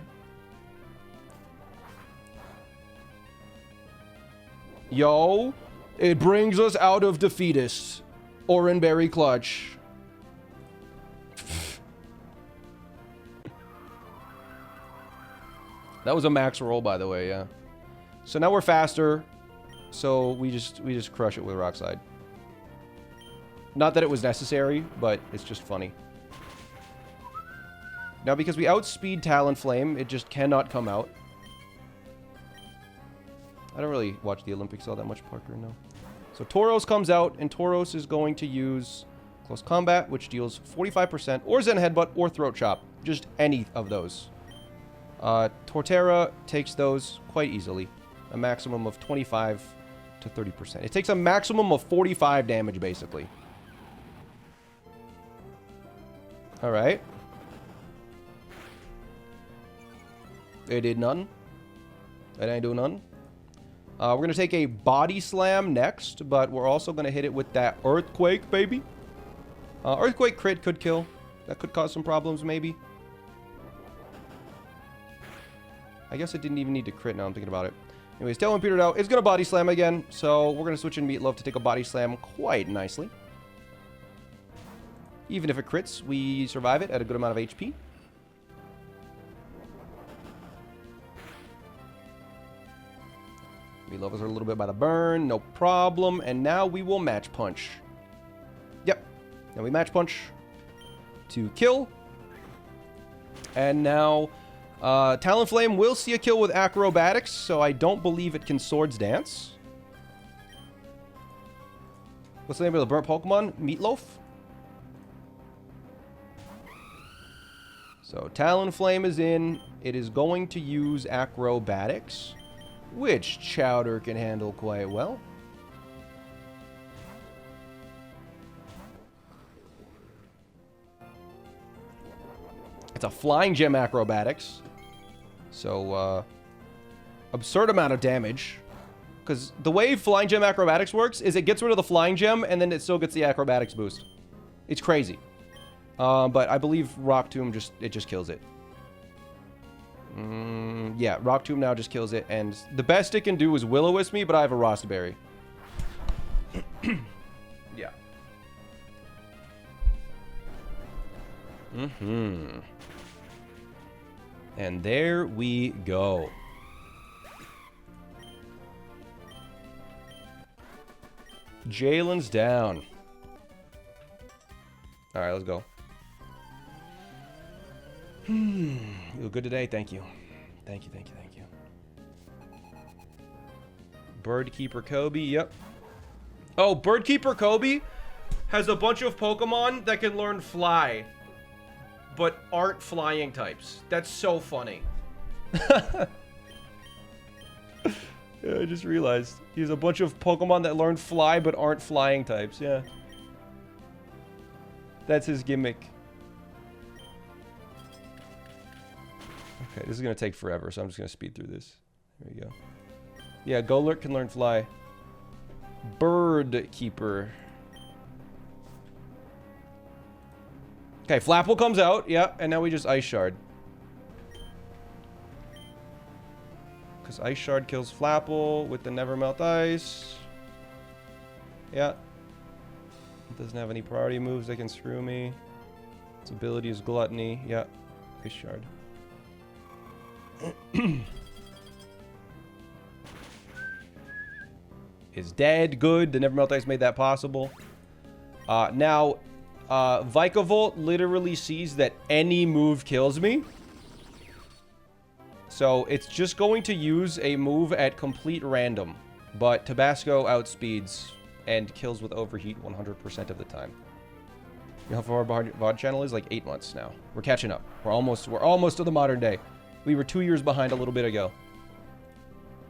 Yo, it brings us out of defeatist. Oranberry clutch. That was a max roll, by the way, yeah. So now we're faster. So we just crush it with Rock Slide. Not that it was necessary, but it's just funny. Now, because we outspeed Talonflame, it just cannot come out. I don't really watch the Olympics all that much, Parker, no. So Tauros comes out, and Tauros is going to use Close Combat, which deals 45%, or Zen Headbutt, or Throat Chop. Just any of those. Torterra takes those quite easily. A maximum of 25 to 30%. It takes a maximum of 45 damage, basically. Alright. It did none. It ain't do none. We're going to take a Body Slam next, but we're also going to hit it with that Earthquake, baby. Earthquake crit could kill. That could cause some problems, maybe. I guess it didn't even need to crit now I'm thinking about it. Anyways, Tailwind petered out. It's going to Body Slam again, so we're going to switch in Meatloaf to take a Body Slam quite nicely. Even if it crits, we survive it at a good amount of HP. Meatloaf is hurt a little bit by the burn, no problem. And now we will Match Punch. Yep. Now we Match Punch to kill. And now Talonflame will see a kill with Acrobatics, so I don't believe it can Swords Dance. What's the name of the burnt Pokemon? Meatloaf? So Talonflame is in. It is going to use Acrobatics, which Chowder can handle quite well. It's a Flying Gem Acrobatics. So, absurd amount of damage. Because the way Flying Gem Acrobatics works is it gets rid of the Flying Gem, and then it still gets the Acrobatics boost. It's crazy. But I believe Rock Tomb just kills it. Yeah, Rock Tomb now just kills it, and the best it can do is Will-O-Wisp me, but I have a Rostaberry. Yeah. And there we go. Jalen's down. Alright, let's go. You look good today? Thank you. Thank you, thank you, thank you. Birdkeeper Kobe, yep. Oh, Birdkeeper Kobe has a bunch of Pokemon that can learn Fly, but aren't flying types. That's so funny. Yeah, I just realized. He has a bunch of Pokemon that learn Fly, but aren't flying types, yeah. That's his gimmick. Okay, this is going to take forever, so I'm just going to speed through this. There we go. Yeah, Golurk can learn Fly. Bird Keeper. Okay, Flapple comes out. Yeah, and now we just Ice Shard. Because Ice Shard kills Flapple with the Never Melt Ice. Yeah. It doesn't have any priority moves that can screw me. Its ability is Gluttony. Yeah, Ice Shard. Is dead. Good. The Never Melt Ice made that possible. Now, Vikavolt literally sees that any move kills me. So it's just going to use a move at complete random. But Tabasco outspeeds and kills with Overheat 100% of the time. You know how far our VOD channel is? Like 8 months now. We're catching up. We're almost to the modern day. We were 2 years behind a little bit ago.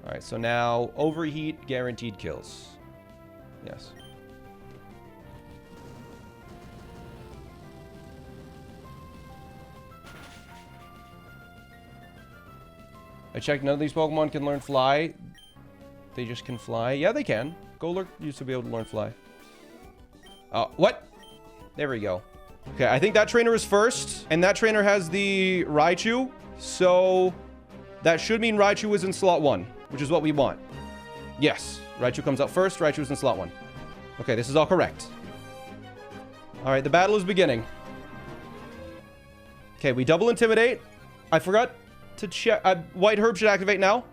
Alright, so now Overheat guaranteed kills. Yes. I checked, none of these Pokemon can learn Fly. They just can fly. Yeah, they can. Golurk used to be able to learn Fly. What? There we go. Okay, I think that trainer is first, and that trainer has the Raichu, so that should mean Raichu is in slot 1, which is what we want. Yes. Raichu comes out first. Raichu's in slot 1. Okay, this is all correct. All right, the battle is beginning. Okay, we double intimidate. I forgot to check. White Herb should activate now.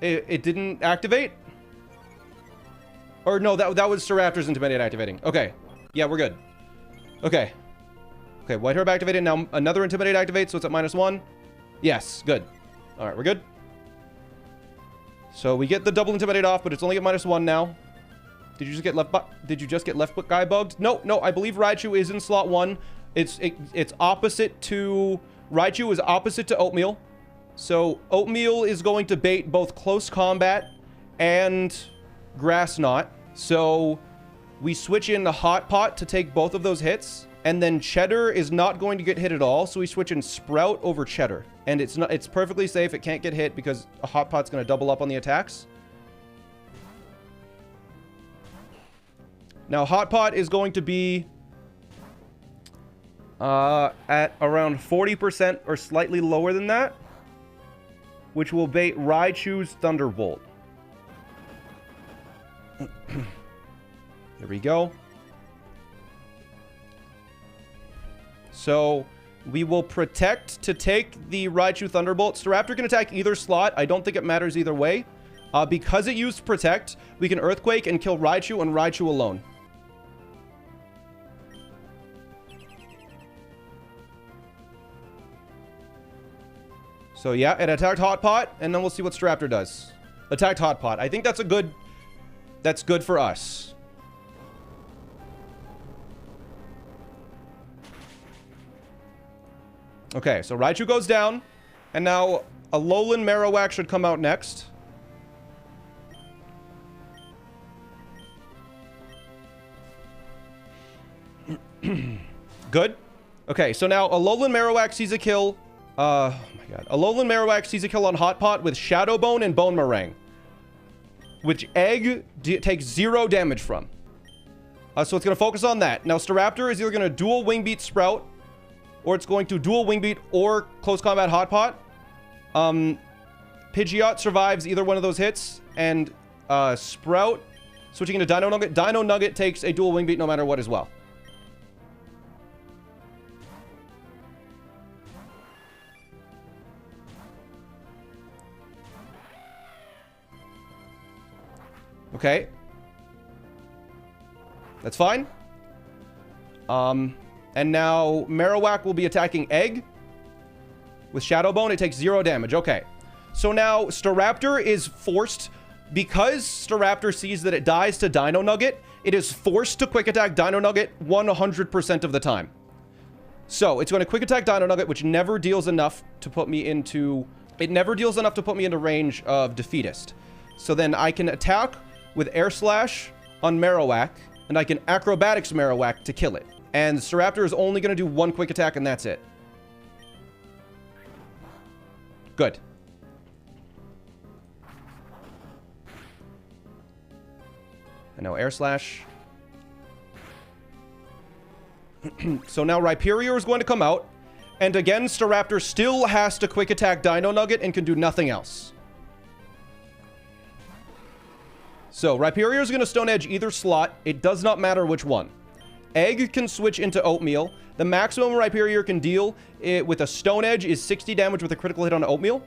It didn't activate? Or no, that was Staraptor's intimidate activating. Okay. Yeah, we're good. Okay. Okay, White Herb activated. Now another intimidate activates, so it's at -1. Yes, good. All right, we're good. So we get the double intimidate off, but it's only at -1 now. Did you just get left guy bugged? No, I believe Raichu is in slot 1. It's opposite to Raichu is opposite to Oatmeal. So Oatmeal is going to bait both close combat and Grass Knot. So we switch in the Hot Pot to take both of those hits. And then Cheddar is not going to get hit at all, so we switch in Sprout over Cheddar. And it's perfectly safe. It can't get hit because a Hot Pot's going to double up on the attacks. Now, Hot Pot is going to be at around 40% or slightly lower than that, which will bait Raichu's Thunderbolt. There we go. So we will protect to take the Raichu Thunderbolt. Staraptor can attack either slot. I don't think it matters either way. Because it used protect, we can Earthquake and kill Raichu and Raichu alone. So yeah, it attacked Hot Pot, and then we'll see what Staraptor does. Attacked Hot Pot. I think that's good for us. Okay, so Raichu goes down, and now Alolan Marowak should come out next. Good. Okay, so now Alolan Marowak sees a kill. Oh my god. Alolan Marowak sees a kill on Hot Pot with Shadow Bone and Bone Meringue, which Egg takes 0 damage from. So it's going to focus on that. Now Staraptor is either going to dual Wing Beat Sprout, or it's going to dual Wing Beat or Close Combat Hot Pot. Pidgeot survives either one of those hits, and Sprout switching into Dino Nugget. Dino Nugget takes a dual Wing Beat no matter what as well. Okay. That's fine. And now Marowak will be attacking Egg with Shadow Bone. It takes 0 damage. Okay. So now Staraptor is forced, because Staraptor sees that it dies to Dino Nugget, it is forced to Quick Attack Dino Nugget 100% of the time. So it's going to Quick Attack Dino Nugget, which never deals enough to put me into... It never deals enough to put me into range of Defeatist. So then I can attack with Air Slash on Marowak, and I can Acrobatics Marowak to kill it. And Staraptor is only going to do 1 quick attack, and that's it. Good. And now Air Slash. So now Rhyperior is going to come out. And again, Staraptor still has to quick attack Dino Nugget and can do nothing else. So Rhyperior is going to Stone Edge either slot. It does not matter which one. Egg can switch into Oatmeal. The maximum Rhyperior can deal with a Stone Edge is 60 damage with a critical hit on Oatmeal.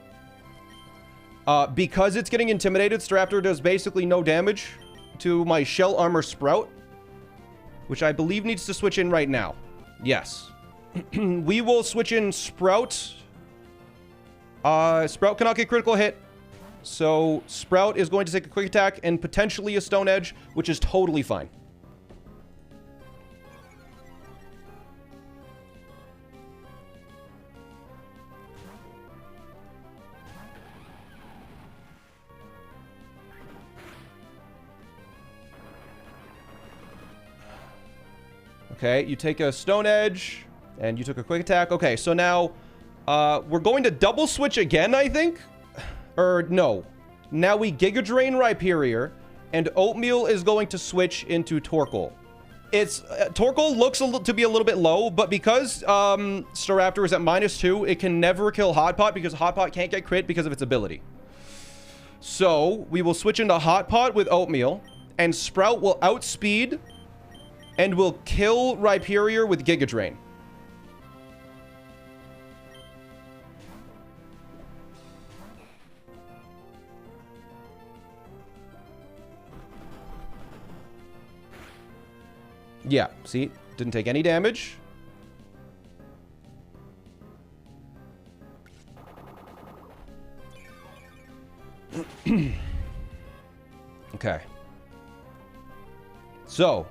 Because it's getting intimidated, Staraptor does basically no damage to my Shell Armor Sprout, which I believe needs to switch in right now. Yes. We will switch in Sprout. Sprout cannot get critical hit. So Sprout is going to take a quick attack and potentially a Stone Edge, which is totally fine. Okay, you take a Stone Edge, and you took a quick attack. Okay, so now we're going to double switch again, I think? Or no. Now we Giga Drain Rhyperior, and Oatmeal is going to switch into Torkoal. It's Torkoal looks to be a little bit low, but because Staraptor is at -2, it can never kill Hot Pot because Hot Pot can't get crit because of its ability. So we will switch into Hot Pot with Oatmeal, and Sprout will outspeed and will kill Rhyperior with Giga Drain. Yeah, see? Didn't take any damage. Okay. So.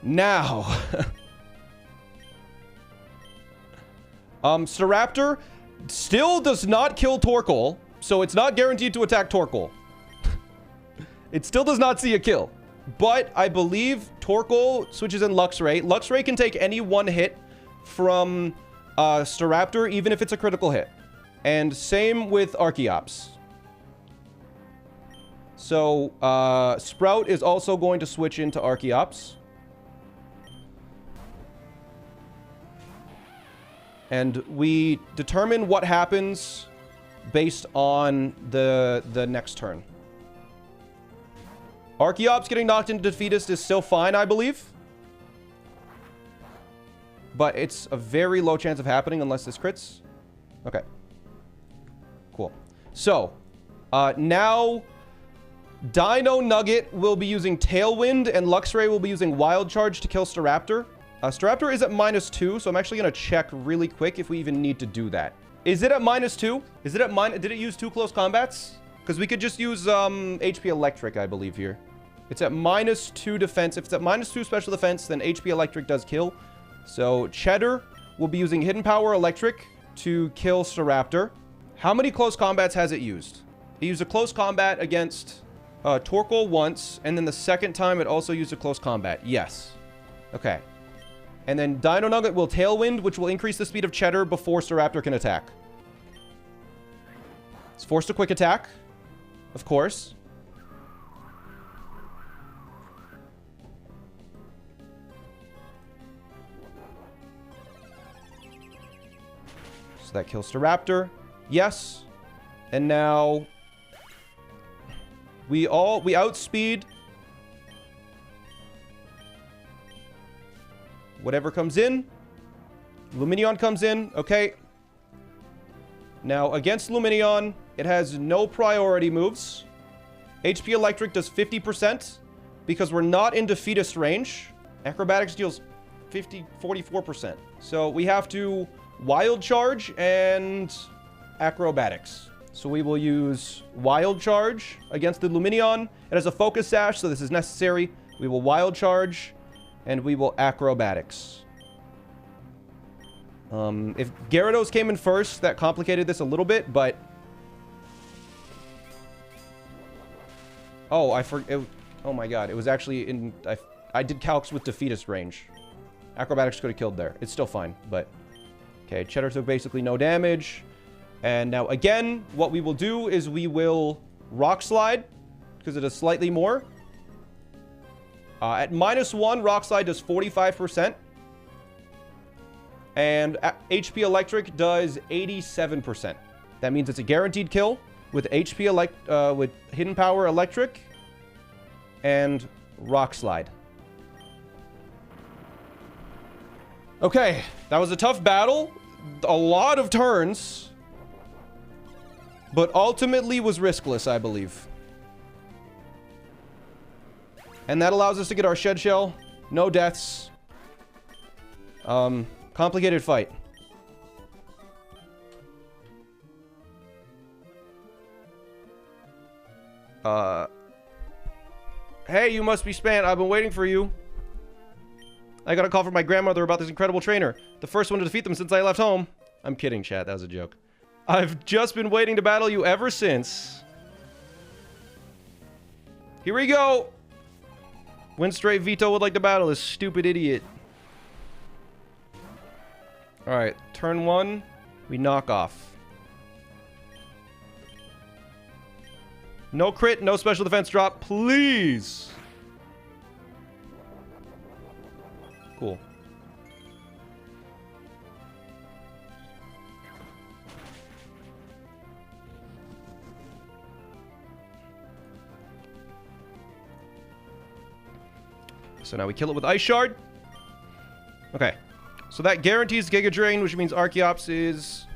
Now. Staraptor still does not kill Torkoal, so it's not guaranteed to attack Torkoal. It still does not see a kill. But I believe Torkoal switches in Luxray. Luxray can take any one hit from Staraptor, even if it's a critical hit. And same with Archeops. So, Sprout is also going to switch into Archeops. And we determine what happens based on the next turn. Archeops getting knocked into Defeatist is still fine, I believe. But it's a very low chance of happening unless this crits. Okay. Cool. So, now Dino Nugget will be using Tailwind and Luxray will be using Wild Charge to kill Staraptor. Staraptor is at -2, so I'm actually going to check really quick if we even need to do that. Is it at -2? Is it at did it use 2 close combats? Because we could just use HP Electric, I believe, here. It's at -2 defense. If it's at -2 special defense, then HP Electric does kill. So Cheddar will be using Hidden Power Electric to kill Staraptor. How many close combats has it used? It used a close combat against Torkoal once, and then the second time it also used a close combat. Yes. Okay. And then Dino Nugget will Tailwind, which will increase the speed of Cheddar before Staraptor can attack. It's forced to quick attack, of course. So that kills Staraptor. Yes. And now we outspeed whatever comes in. Lumineon comes in. Okay. Now, against Lumineon, it has no priority moves. HP Electric does 50% because we're not in Defeatist range. Acrobatics deals 44%. So we have to Wild Charge and Acrobatics. So we will use Wild Charge against the Lumineon. It has a Focus Sash, so this is necessary. We will Wild Charge, and we will Acrobatics. If Gyarados came in first, that complicated this a little bit, but... Oh, oh my god, it was actually in... I did calcs with Defeatist range. Acrobatics could have killed there. It's still fine, but... Okay, Cheddar took basically no damage. And now, again, what we will do is we will Rock Slide, because it is slightly more. At -1, Rock Slide does 45%. And HP Electric does 87%. That means it's a guaranteed kill with with Hidden Power Electric and Rock Slide. Okay, that was a tough battle. A lot of turns. But ultimately was riskless, I believe. And that allows us to get our Shed Shell. No deaths. Complicated fight. Hey, you must be Span. I've been waiting for you. I got a call from my grandmother about this incredible trainer. The first one to defeat them since I left home. I'm kidding, chat. That was a joke. I've just been waiting to battle you ever since. Here we go. Win straight Vito would like to battle this stupid idiot. Alright, turn 1. We knock off. No crit, no special defense drop, please. Cool. So now we kill it with Ice Shard. Okay. So that guarantees Giga Drain, which means Archeops is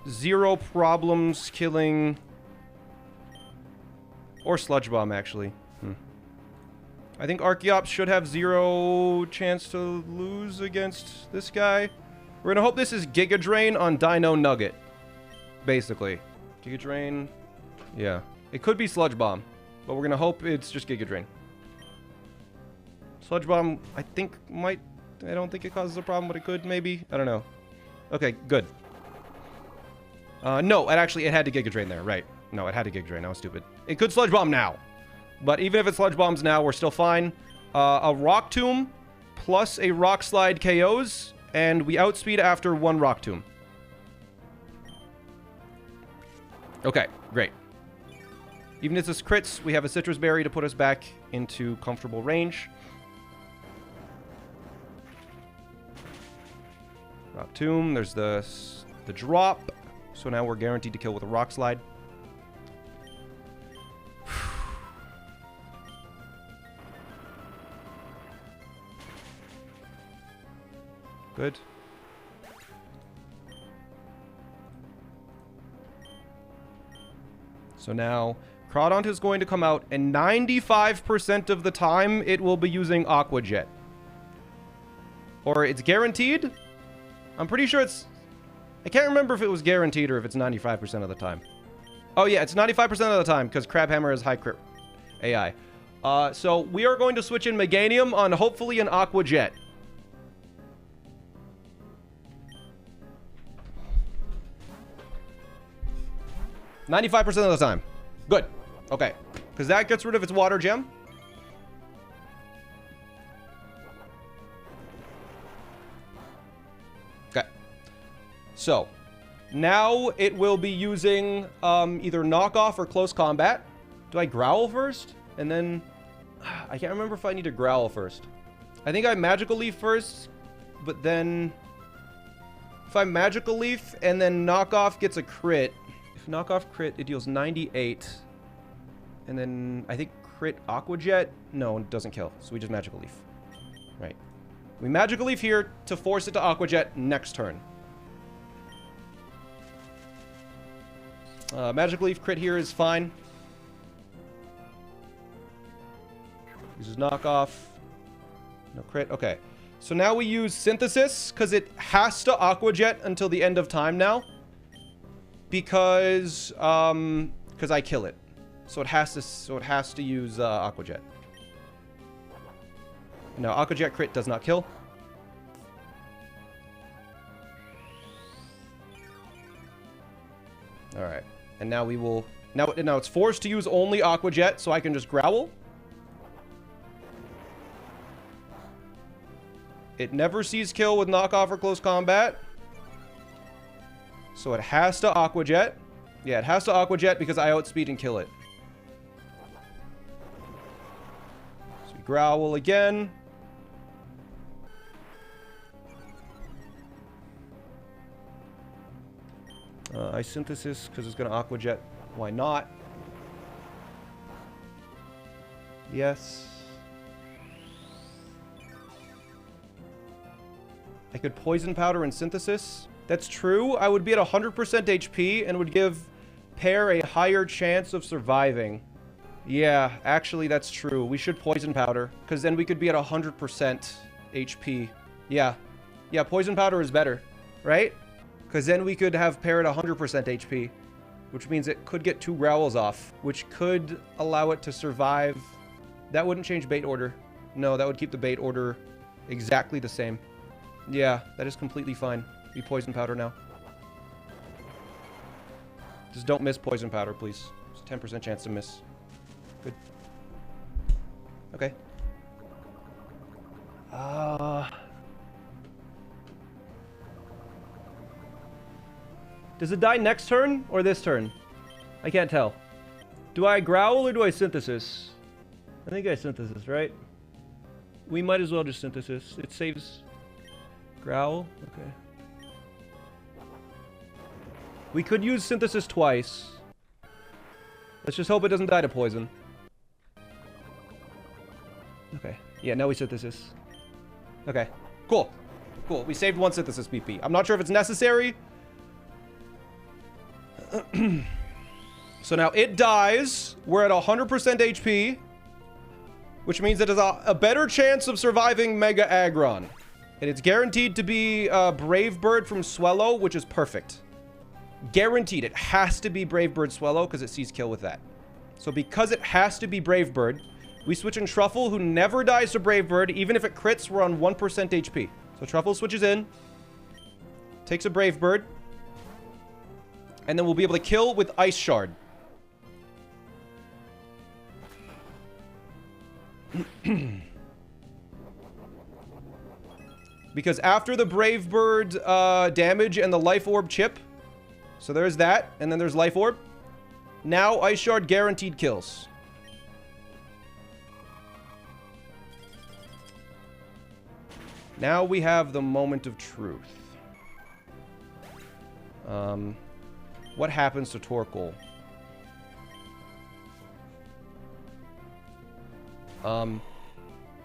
0 problems killing... Or Sludge Bomb, actually. I think Archeops should have 0 chance to lose against this guy. We're gonna hope this is Giga Drain on Dino Nugget. Basically. Giga Drain... Yeah. It could be Sludge Bomb. But we're gonna hope it's just Giga Drain. Sludge Bomb, I think, might... I don't think it causes a problem, but it could, maybe. I don't know. Okay, good. No, it had to Giga Drain there, right. No, it had to Giga Drain. I was stupid. It could Sludge Bomb now. But even if it Sludge Bombs now, we're still fine. A Rock Tomb plus a Rock Slide KOs, and we outspeed after 1 Rock Tomb. Okay, great. Even if this crits, we have a Citrus Berry to put us back into comfortable range. Rock Tomb, there's the drop. So now we're guaranteed to kill with a Rock Slide. Good. So now, Crawdont is going to come out, and 95% of the time, it will be using Aqua Jet. Or it's guaranteed? I'm pretty sure it's... I can't remember if it was guaranteed or if it's 95% of the time. Oh yeah, it's 95% of the time, because Crabhammer has high crit AI. So we are going to switch in Meganium on hopefully an Aqua Jet. $95% of the time. Good. Okay. Because that gets rid of its water gem. Okay. So, now it will be using either knockoff or close combat. Do I growl first? And then... I can't remember if I need to growl first. I think I Magical Leaf first, but then... If I Magical Leaf and then knockoff gets a crit... If knockoff crit, it deals 98. And then I think crit Aqua Jet. No, it doesn't kill. So we just Magical Leaf. Right. We Magical Leaf here to force it to Aqua Jet next turn. Magical Leaf crit here is fine. Uses knockoff. No crit. Okay. So now we use Synthesis because it has to Aqua Jet until the end of time now. Because I kill it, so it has to use Aqua Jet. No, Aqua Jet crit does not kill. All right, and now we will now it's forced to use only Aqua Jet, so I can just growl. It never sees kill with knockoff or close combat. So it has to Aqua Jet. Yeah, it has to Aqua Jet because I outspeed and kill it. So we growl again. I Synthesis because it's going to Aqua Jet. Why not? Yes. I could Poison Powder and Synthesis. That's true. I would be at 100% HP and would give Pear a higher chance of surviving. Yeah, actually, that's true. We should Poison Powder, because then we could be at 100% HP. Yeah. Yeah, Poison Powder is better, right? Because then we could have Pear at 100% HP, which means it could get 2 growls off, which could allow it to survive. That wouldn't change bait order. No, that would keep the bait order exactly the same. Yeah, that is completely fine. We Poison Powder now. Just don't miss Poison Powder, please. It's a 10% chance to miss. Good. Okay. Does it die next turn or this turn? I can't tell. Do I growl or do I synthesis? I think I synthesis, right? We might as well just synthesis. It saves growl. Okay. We could use synthesis twice. Let's just hope it doesn't die to poison. Okay. Yeah, now we synthesis. Okay. Cool. Cool. We saved one synthesis BP. I'm not sure if it's necessary. So now it dies. We're at 100% HP. Which means it has a better chance of surviving Mega Aggron. And it's guaranteed to be Brave Bird from Swellow, which is perfect. Guaranteed. It has to be Brave Bird Swellow because it sees kill with that. So because it has to be Brave Bird, we switch in Truffle, who never dies to Brave Bird. Even if it crits, we're on 1% HP. So Truffle switches in. Takes a Brave Bird. And then we'll be able to kill with Ice Shard. Because after the Brave Bird damage and the Life Orb chip, so there's that, and then there's Life Orb. Now Ice Shard guaranteed kills. Now we have the moment of truth. What happens to Torkoal?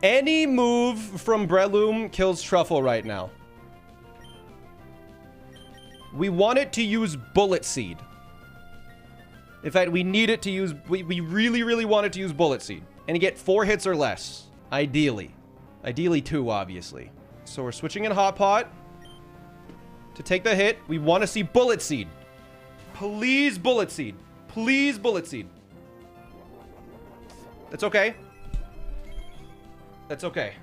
Any move from Breloom kills Truffle right now. We want it to use Bullet Seed. In fact, we need it to use... We really, really want it to use Bullet Seed. And get 4 hits or less. Ideally. Ideally 2, obviously. So we're switching in Hot Pot. To take the hit, we want to see Bullet Seed. Please Bullet Seed. Please Bullet Seed. That's okay. That's okay.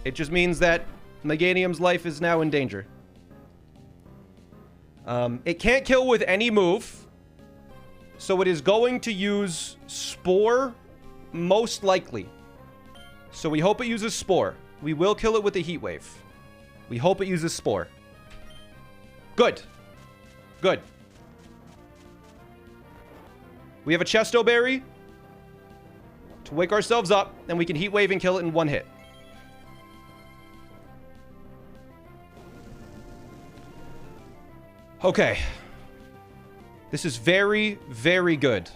It just means that Meganium's life is now in danger. It can't kill with any move. So it is going to use Spore, most likely. So we hope it uses Spore. We will kill it with a Heat Wave. We hope it uses Spore. Good. Good. We have a Chesto Berry to wake ourselves up, and we can Heat Wave and kill it in 1 hit. Okay. This is very, very good.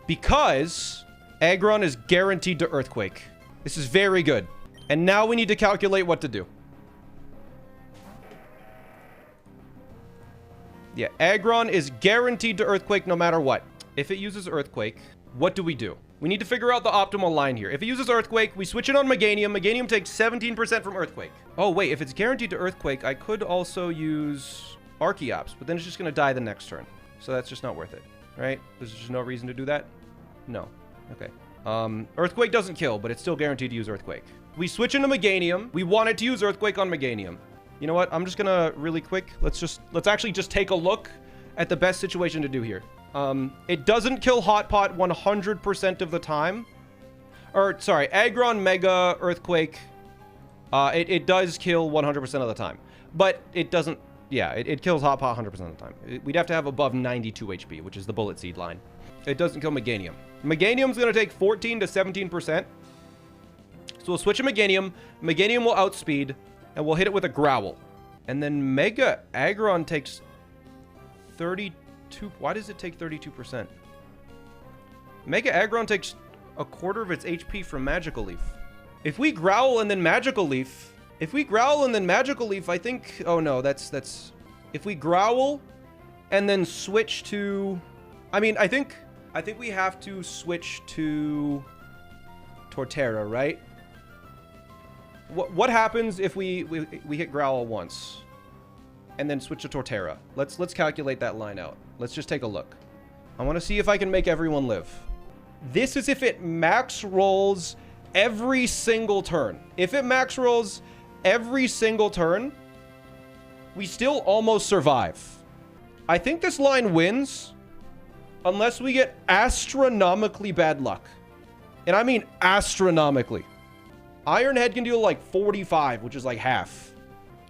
Because Aggron is guaranteed to Earthquake. This is very good. And now we need to calculate what to do. Yeah, Aggron is guaranteed to Earthquake no matter what. If it uses Earthquake, what do we do? We need to figure out the optimal line here. If it uses Earthquake, we switch it on Meganium. Meganium takes 17% from Earthquake. Oh, wait. If it's guaranteed to Earthquake, I could also use Archeops, but then it's just going to die the next turn. So that's just not worth it, right? There's just no reason to do that? No. Okay. Earthquake doesn't kill, but it's still guaranteed to use Earthquake. We switch into Meganium. We wanted to use Earthquake on Meganium. You know what? I'm just going to really quick. Let's actually just take a look at the best situation to do here. It doesn't kill Hot Pot 100% of the time. Or, sorry, Aggron, Mega, Earthquake. It does kill 100% of the time. But it doesn't... Yeah, it kills Hot Pot 100% of the time. We'd have to have above 92 HP, which is the Bullet Seed line. It doesn't kill Meganium. Meganium's going to take 14 to 17%. So we'll switch to Meganium. Meganium will outspeed, and we'll hit it with a Growl. And then Mega Aggron takes 32... Why does it take 32%? Mega Aggron takes a quarter of its HP from Magical Leaf. If we Growl and then Magical Leaf... If we Growl and then Magical Leaf, I think... Oh, no, that's... If we Growl and then switch to... I mean, I think we have to switch to Torterra, right? What happens if we hit Growl once and then switch to Torterra? Let's calculate that line out. Let's just take a look. I want to see if I can make everyone live. This is if it max rolls every single turn. If it max rolls every single turn, we still almost survive. I think this line wins unless we get astronomically bad luck. And I mean astronomically. Iron Head can deal like 45, which is like half.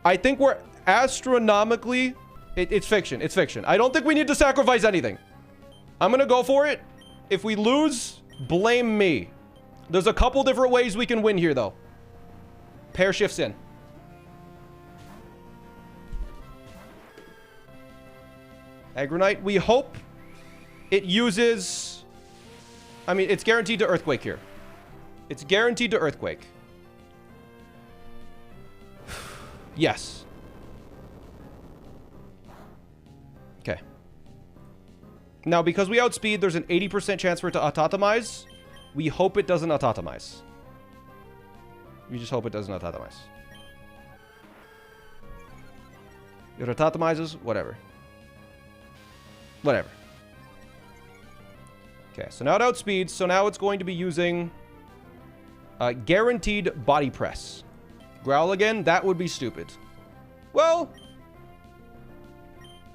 I think we're astronomically It's fiction. It's fiction. I don't think we need to sacrifice anything. I'm gonna go for it. If we lose, blame me. There's a couple different ways we can win here, though. Pair shifts in. Agronite. We hope it uses... I mean, it's guaranteed to Earthquake here. It's guaranteed to Earthquake. Yes. Okay. Now, because we outspeed, there's an 80% chance for it to autotomize. We hope it doesn't autotomize. We just hope it doesn't autotomize. If it autotomizes, whatever. Whatever. Okay, so now it outspeeds. So now it's going to be using guaranteed body press. Growl again? That would be stupid. Well...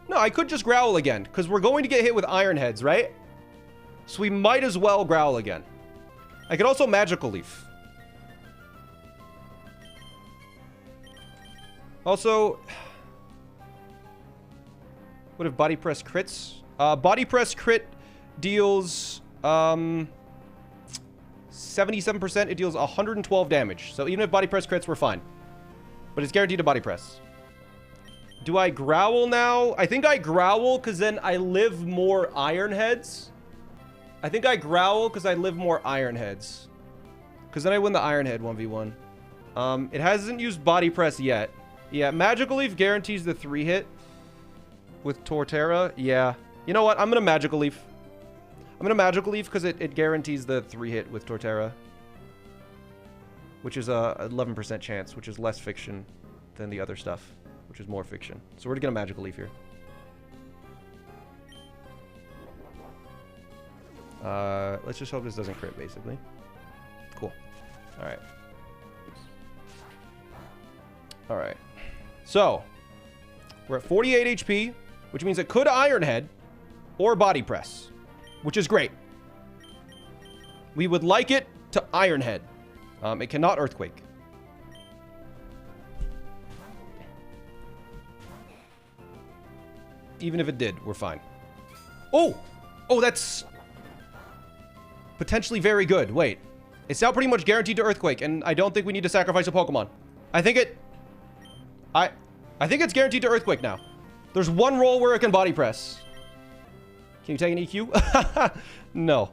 No, I could just growl again, because we're going to get hit with Iron Heads, right? So we might as well growl again. I could also Magical Leaf. Also... What if Body Press crits? Body Press crit deals 77%. It deals 112 damage. So even if Body Press crits, we're fine. But it's guaranteed to Body Press. Do I growl now? I think I growl because then I live more Iron Heads. I think I growl because I live more Iron Heads. Because then I win the Iron Head 1v1. It hasn't used Body Press yet. Yeah, Magical Leaf guarantees the 3-hit. With Torterra, yeah. You know what? I'm going to Magical Leaf. I'm going to Magical Leaf because it guarantees the 3-hit with Torterra. Which is a 11% chance, which is less fiction than the other stuff. Which is more fiction. So we're going to Magical Leaf here. Let's just hope this doesn't crit, basically. Cool. Alright. Alright. So, we're at 48 HP, which means it could Iron Head or Body Press, which is great. We would like it to Iron Head. It cannot Earthquake. Even if it did, we're fine. Oh! Oh, that's potentially very good. Wait. It's now pretty much guaranteed to Earthquake, and I don't think we need to sacrifice a Pokemon. I think it's guaranteed to Earthquake now. There's one roll where it can Body Press. Can you take an EQ? No.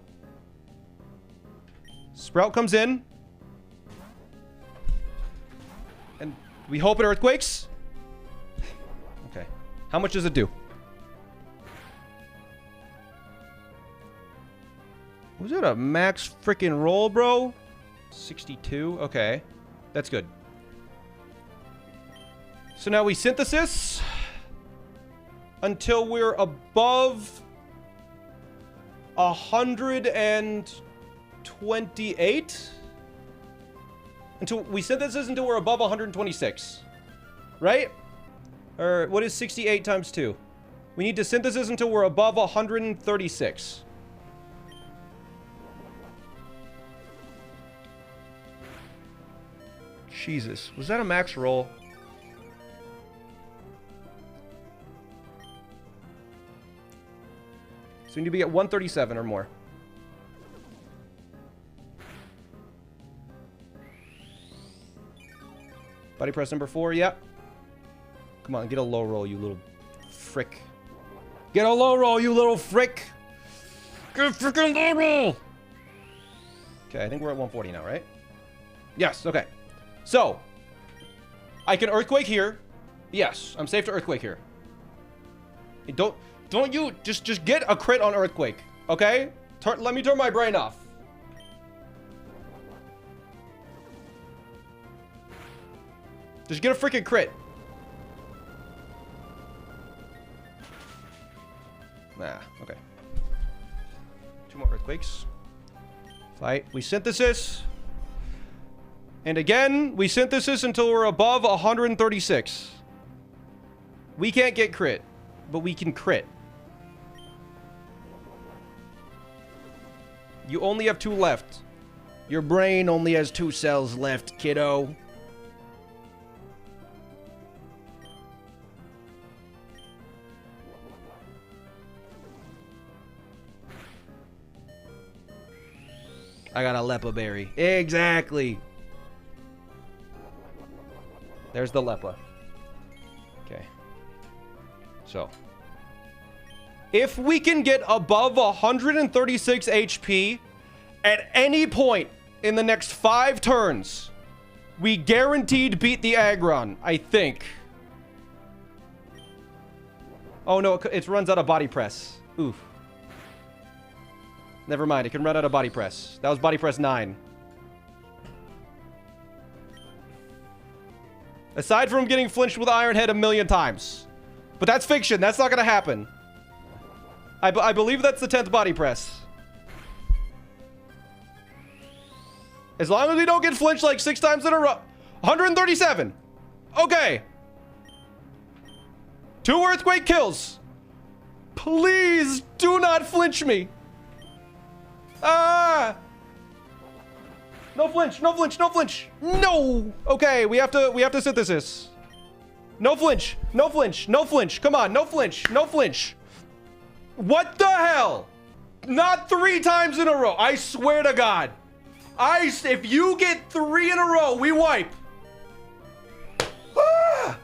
Sprout comes in. And we hope it Earthquakes. Okay. How much does it do? Was that a max freaking roll, bro? 62? Okay. That's good. So now we Synthesis until we're above 128. Until we Synthesis until we're above 126. Right? Or what is 68 times 2? We need to Synthesis until we're above 136. Jesus. Was that a max roll? So we need to be at 137 or more. Body Press number 4, yep. Come on, get a low roll, you little frick. Get a low roll, you little frick. Get a freaking low roll. Okay, I think we're at 140 now, right? Yes, okay. So, I can Earthquake here. Yes, I'm safe to Earthquake here. Don't you just get a crit on Earthquake, okay? Let me turn my brain off. Just get a freaking crit. Nah, okay. 2 more Earthquakes. Fight. We Synthesis. And again, we Synthesis until we're above 136. We can't get crit, but we can crit. You only have 2 left. Your brain only has 2 cells left, kiddo. I got a Lepa berry. Exactly. There's the Lepa. Okay. So. If we can get above 136 HP at any point in the next 5 turns, we guaranteed beat the Aggron, I think. Oh no, it runs out of body press. Oof. Never mind, it can run out of body press. That was body press 9. Aside from getting flinched with Iron Head a million times. But that's fiction, that's not gonna happen. I believe that's the 10th body press. As long as we don't get flinched like 6 times in a row. 137. Okay. 2 earthquake kills. Please do not flinch me. Ah. No flinch, no flinch, no flinch. No. Okay, we have to synthesis. No flinch, no flinch, no flinch. Come on, no flinch, no flinch. What the hell? Not 3 times in a row. I swear to God. If you get 3 in a row, we wipe. Ah!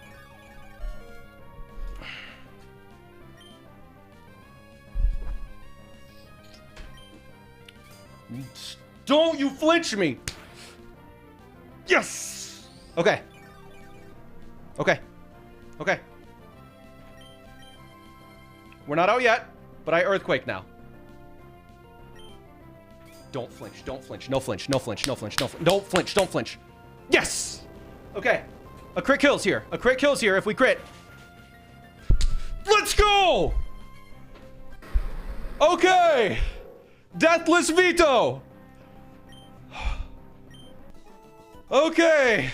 Don't you flinch me. Yes. Okay. Okay. Okay. We're not out yet, but I earthquake now. Don't flinch, don't flinch, no flinch, no flinch, no flinch, no flinch, don't flinch, don't flinch. Yes! Okay. A crit kills here. A crit kills here if we crit. Let's go! Okay! Deathless Veto! Okay!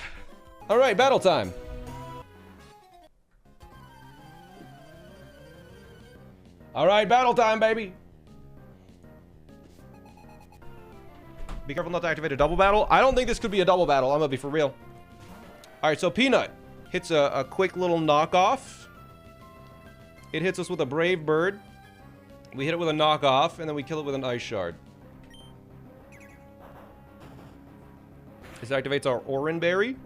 Alright, battle time. Alright, battle time, baby! Be careful not to activate a double battle. I don't think this could be a double battle. I'm gonna be for real. Alright, so Peanut hits a quick little knockoff. It hits us with a Brave Bird. We hit it with a knockoff, and then we kill it with an Ice Shard. This activates our Oran Berry.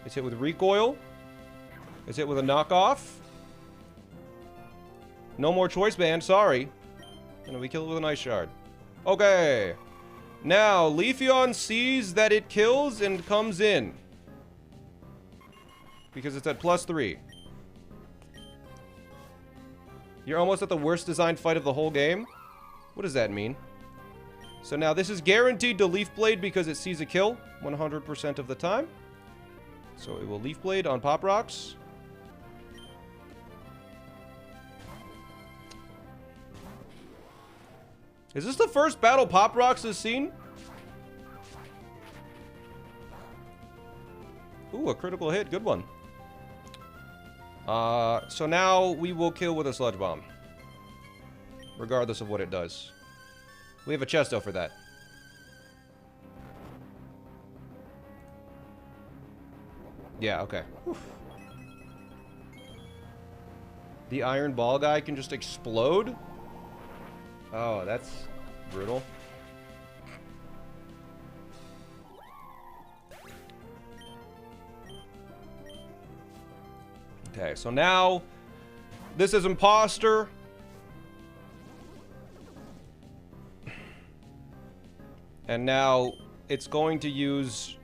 It's hit with Recoil. It's hit with a knockoff. No more Choice Band, sorry. And then we kill it with an Ice Shard. Okay. Now, Leafeon sees that it kills and comes in. Because it's at +3. You're almost at the worst designed fight of the whole game? What does that mean? So now this is guaranteed to Leaf Blade because it sees a kill 100% of the time. So it will Leaf Blade on Pop Rocks. Is this the first battle Pop Rocks has seen? Ooh, a critical hit. Good one. So now we will kill with a Sludge Bomb. Regardless of what it does. We have a Chesto for that. Yeah, okay. Whew. The Iron Ball guy can just explode? Oh, that's brutal. Okay, so now this is Imposter. And now it's going to use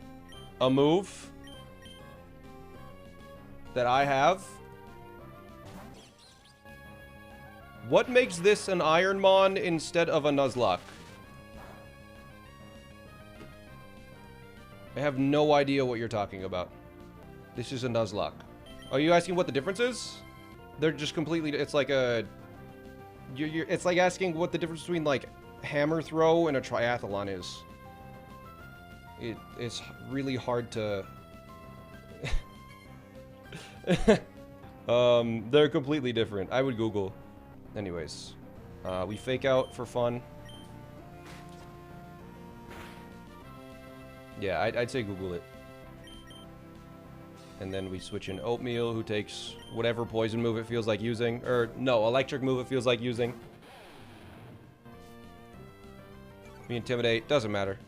a move that I have. What makes this an Ironmon instead of a Nuzlocke? I have no idea what you're talking about. This is a Nuzlocke. Are you asking what the difference is? They're just completely... It's like a... it's like asking what the difference between, like, hammer throw and a triathlon is. It's really hard to... They're completely different. I would Google. Anyways. We fake out for fun. Yeah, I'd say Google it. And then we switch in Oatmeal, who takes whatever poison move it feels like using. Or, no, electric move it feels like using. We Intimidate, doesn't matter.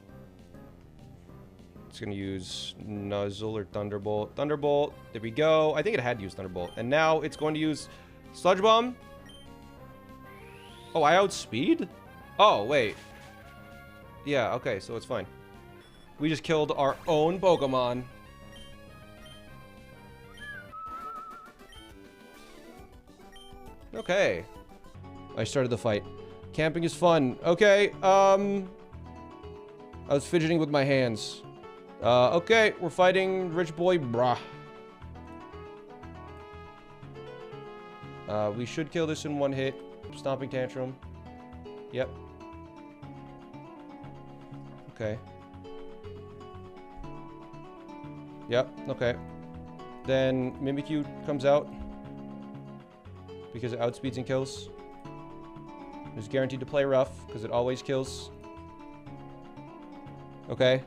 It's gonna use Nuzzle or Thunderbolt. Thunderbolt, there we go. I think it had to use Thunderbolt. And now it's going to use Sludge Bomb. Oh, I outspeed? Oh, wait. Yeah, okay, so it's fine. We just killed our own Pokemon. Okay. I started the fight. Camping is fun. Okay, I was fidgeting with my hands. Okay, we're fighting Rich Boy Brah. We should kill this in one hit. Stomping Tantrum. Yep. Okay. Yep, okay. Then Mimikyu comes out. Because it outspeeds and kills. It's guaranteed to play rough, because it always kills. Okay.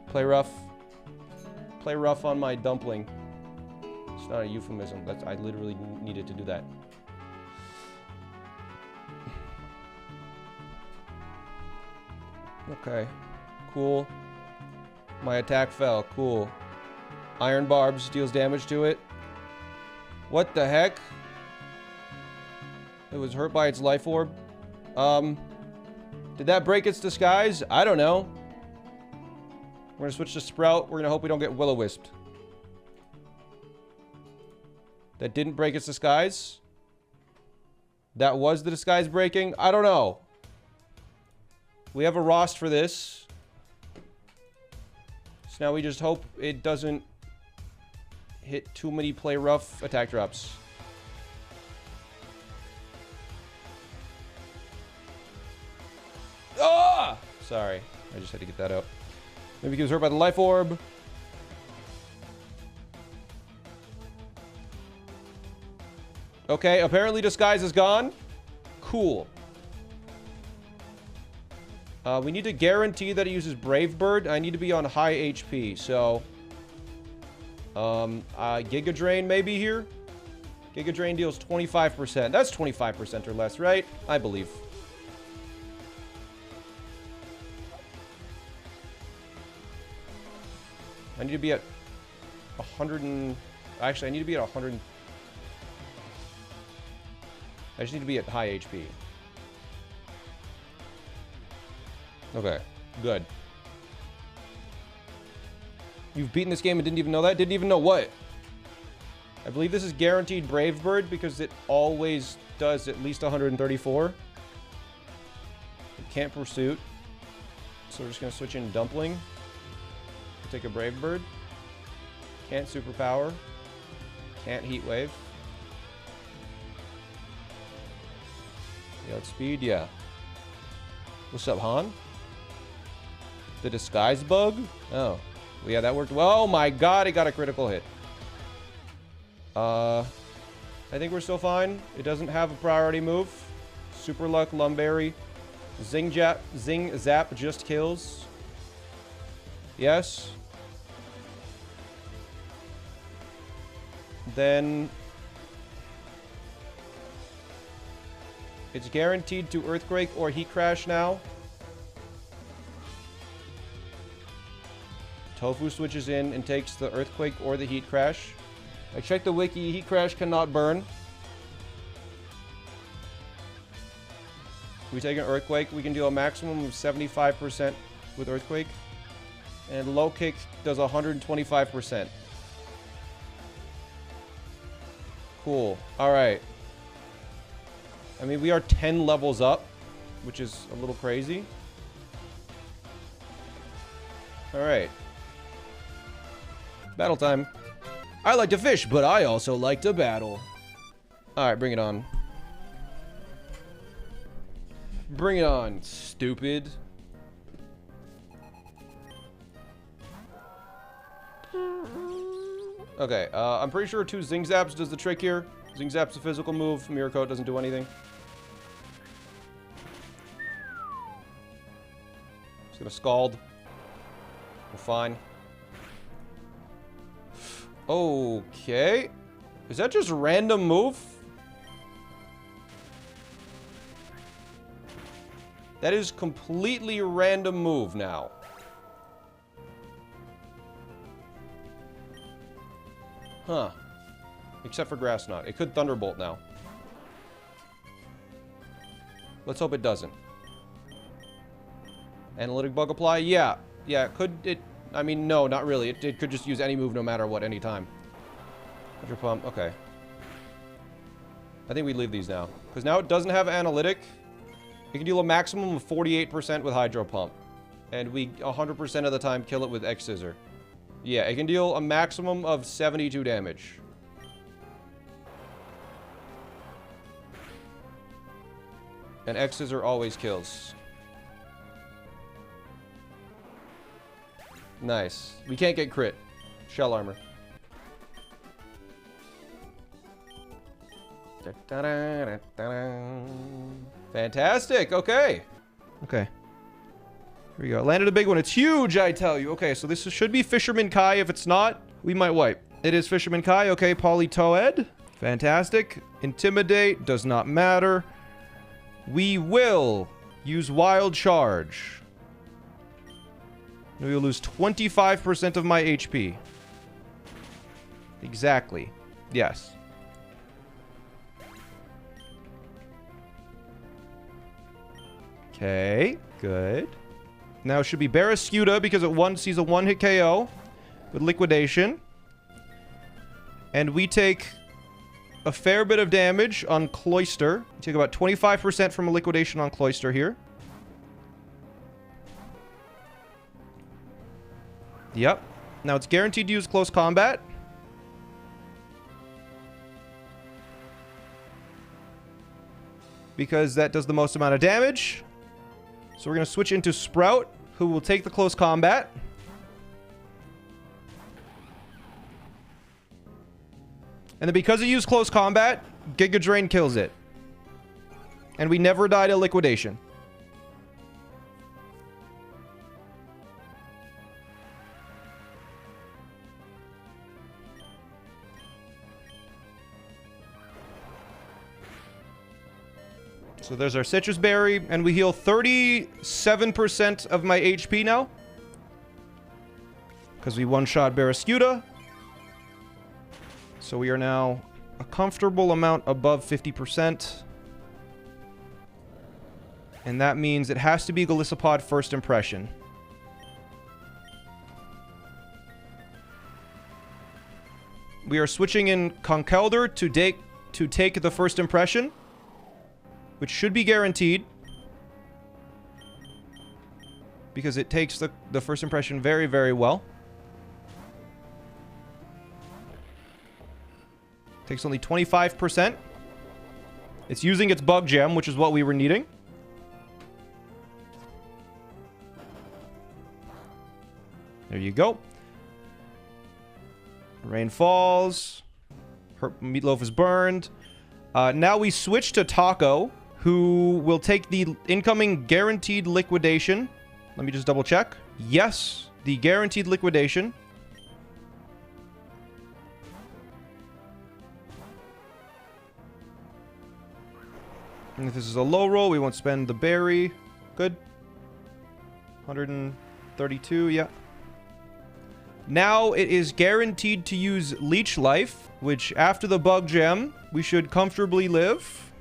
Play rough. Play rough on my dumpling. It's not a euphemism. That's, I literally needed to do that. Okay. Cool. My attack fell. Cool. Iron Barbs deals damage to it. What the heck? It was hurt by its life orb. Did that break its disguise? I don't know. We're gonna switch to Sprout. We're gonna hope we don't get Will-O-Wisped. That didn't break its disguise? That was the disguise breaking? I don't know. We have a Rost for this. So now we just hope it doesn't hit too many play rough attack drops. Ah! Sorry. I just had to get that out. Maybe he was hurt by the life orb. Okay, apparently disguise is gone. Cool. We need to guarantee that it uses Brave Bird. I need to be on high HP, so... Giga Drain maybe here? Giga Drain deals 25%. That's 25% or less, right? I believe. I need to be at 100 and... Actually, I need to be at 100... I just need to be at high HP. Okay, good. You've beaten this game and didn't even know that? Didn't even know what? I believe this is guaranteed Brave Bird because it always does at least 134. It can't Pursuit. So we're just going to switch in Dumpling. Take a Brave Bird. Can't Superpower. Can't Heat Wave. The outspeed, yeah. What's up, Han? The disguise bug? Oh. Well, yeah, that worked well. Oh my god, it got a critical hit. I think we're still fine. It doesn't have a priority move. Super Luck, Lumberry. Zing Zap just kills. Yes. Then... it's guaranteed to Earthquake or Heat Crash now. Tofu switches in and takes the Earthquake or the Heat Crash. I checked the wiki, Heat Crash cannot burn. We take an Earthquake, we can do a maximum of 75% with Earthquake. And Low Kick does 125%. Cool. Alright. I mean, we are 10 levels up, which is a little crazy. Alright. Battle time. I like to fish, but I also like to battle. Alright, bring it on. Bring it on, stupid. Okay, I'm pretty sure 2 Zing Zaps does the trick here. Zing Zap's a physical move. Mirror Coat doesn't do anything. Just gonna Scald. We're fine. Okay. Is that just random move? That is completely random move now. Huh. Except for Grass Knot. It could Thunderbolt now. Let's hope it doesn't. Analytic Bug Apply? Yeah. Yeah, I mean, no, not really. It could just use any move no matter what, anytime. Hydro Pump, okay. I think we leave these now. Because now it doesn't have Analytic. It can deal a maximum of 48% with Hydro Pump. And we 100% of the time kill it with X Scissor. Yeah, it can deal a maximum of 72 damage. And X Scissor always kills. Nice. We can't get crit. Shell armor. Fantastic. Okay. Okay. Here we go. Landed a big one. It's huge, I tell you. Okay, so this should be Fisherman Kai. If it's not, we might wipe. It is Fisherman Kai. Okay, Polytoad. Fantastic. Intimidate. Does not matter. We will use Wild Charge. We will lose 25% of my HP. Exactly. Yes. Okay, good. Now it should be Barrascuda because it sees a one-hit KO with Liquidation. And we take a fair bit of damage on Cloyster. We take about 25% from a Liquidation on Cloyster here. Yep. Now it's guaranteed to use close combat. Because that does the most amount of damage. So we're going to switch into Sprout, who will take the close combat. And then because it used close combat, Giga Drain kills it. And we never die to Liquidation. So there's our Citrus Berry, and we heal 37% of my HP now. Because we one-shot Barrascuda. So we are now a comfortable amount above 50%. And that means it has to be Golisopod First Impression. We are switching in Conkeldurr to take the First Impression, which should be guaranteed. Because it takes the First Impression very, very well. Takes only 25%. It's using its Bug Gem, which is what we were needing. There you go. Rain falls. Meatloaf is burned. Now we switch to Taco, who will take the incoming guaranteed Liquidation. Let me just double check. Yes, the guaranteed Liquidation. And if this is a low roll, we won't spend the berry. Good. 132, yeah. Now it is guaranteed to use Leech Life, which after the Bug Gem, we should comfortably live.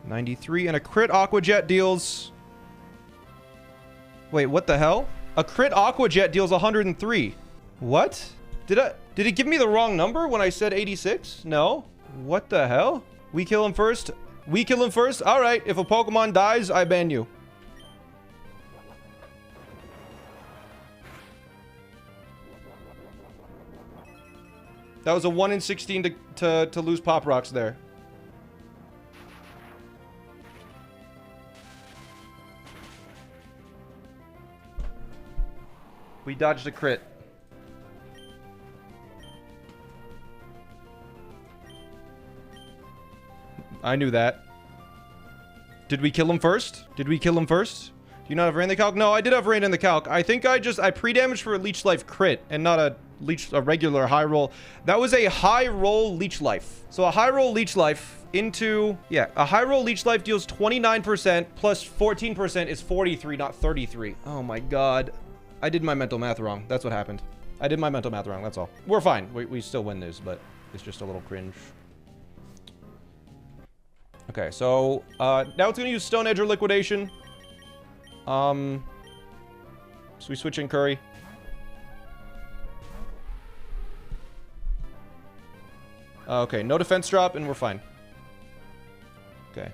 $93, and a crit Aqua Jet deals... Wait, what the hell? A crit Aqua Jet deals 103. What? Did it give me the wrong number when I said 86? No. What the hell? We kill him first? We kill him first? Alright, if a Pokemon dies, I ban you. That was a 1 in 16 to lose Pop Rocks there. We dodged a crit. I knew that. Did we kill him first? Did we kill him first? Do you not have rain in the calc? No, I did have rain in the calc. I think I pre-damaged for a leech life crit and not a regular high roll. That was a high roll leech life. So a high roll leech life into, yeah, a high roll leech life deals 29% plus 14% is 43, not 33. Oh my God. I did my mental math wrong. That's what happened. I did my mental math wrong. That's all. We're fine. We still win this, but it's just a little cringe. Okay, so now it's gonna use Stone Edge or Liquidation. So we switch in Curry. Okay, no defense drop, and we're fine. Okay.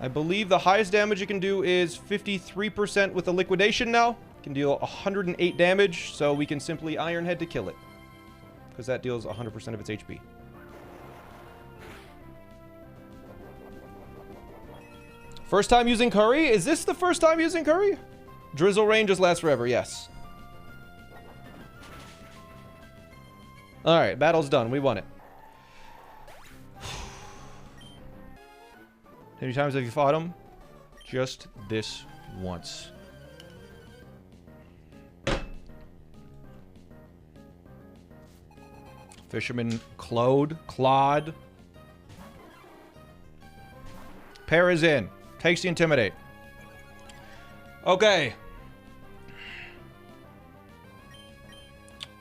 I believe the highest damage you can do is 53% with the Liquidation now. It can deal 108 damage, so we can simply Iron Head to kill it. Because that deals 100% of its HP. First time using Curry? Is this the first time using Curry? Drizzle rain just lasts forever, yes. Alright, battle's done. We won it. How many times have you fought him? Just this once. Fisherman Claude. Pair is in. Takes the Intimidate. Okay.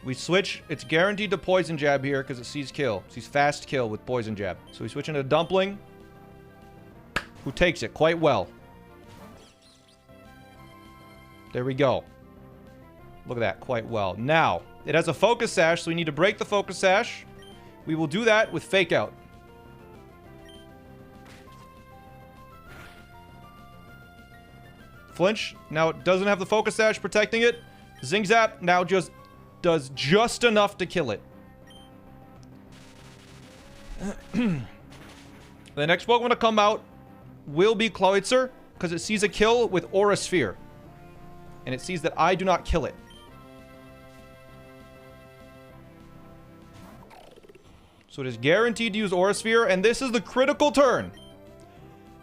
We switch. It's guaranteed to Poison Jab here because it sees kill. Sees fast kill with Poison Jab. So we switch into Dumpling, who takes it quite well. There we go. Look at that. Quite well. Now, it has a Focus Sash, so we need to break the Focus Sash. We will do that with Fake Out. Flinch. Now it doesn't have the Focus Sash protecting it. Zing Zap now just does just enough to kill it. The next Pokemon to come out will be Kloitzer, because it sees a kill with Aura Sphere. And it sees that I do not kill it. So it is guaranteed to use Aura Sphere, and this is the critical turn.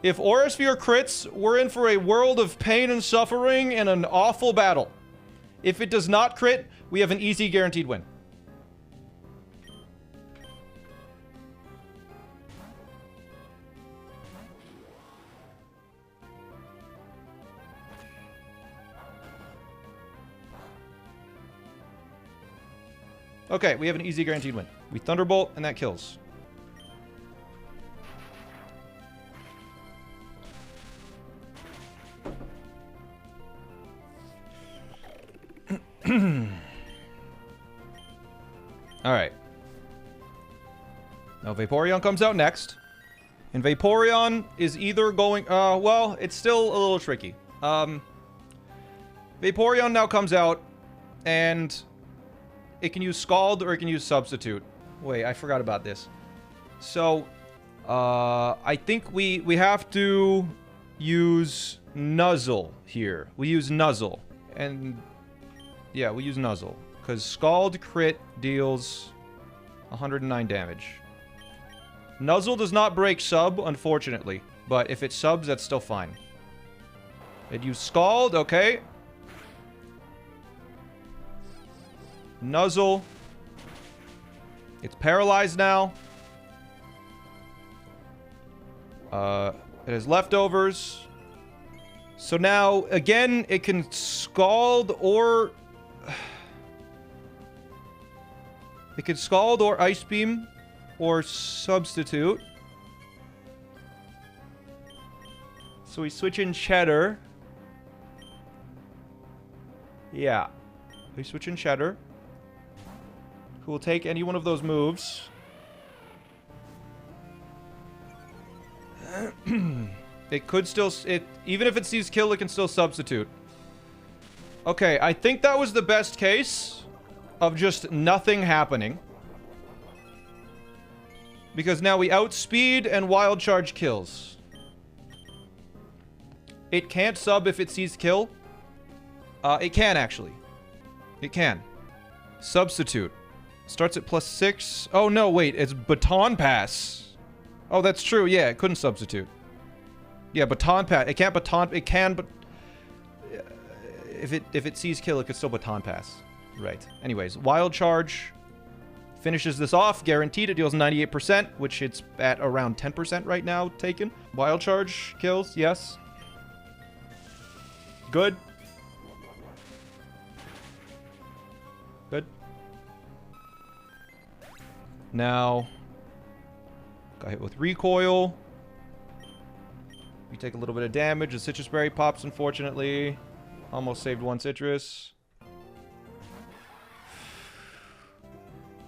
If Aura Sphere crits, we're in for a world of pain and suffering and an awful battle. If it does not crit, we have an easy guaranteed win. Okay, we have an easy guaranteed win. We Thunderbolt, and that kills. Alright. Now Vaporeon comes out next. And Vaporeon is either going... well, it's still a little tricky. Vaporeon now comes out, and it can use Scald or it can use Substitute. Wait, I forgot about this. So, I think we have to use Nuzzle here. We use Nuzzle. And, yeah, we use Nuzzle. Because Scald crit deals 109 damage. Nuzzle does not break sub, unfortunately. But if it subs, that's still fine. It used Scald, okay. Nuzzle. It's paralyzed now. It has leftovers. So now, again, it can Scald or... It could Scald or Ice Beam or Substitute. So we switch in Cheddar. Yeah. We switch in Cheddar, who will take any one of those moves. It could still... even if it sees kill, it can still Substitute. Okay, I think that was the best case of just nothing happening. Because now we outspeed and Wild Charge kills. It can't sub if it sees kill. It can, actually. It can. Substitute. Starts at +6. Oh, no, wait. It's Baton Pass. Oh, that's true. Yeah, it couldn't substitute. Yeah, baton pass. It can't baton. It can, but if it sees kill, it could still baton pass. Right. Anyways, wild charge finishes this off. Guaranteed. It deals 98%, which it's at around 10% right now. Taken. Wild charge kills. Yes. Good. Good. Now, got hit with recoil. We take a little bit of damage. The citrus berry pops, unfortunately. Almost saved one citrus.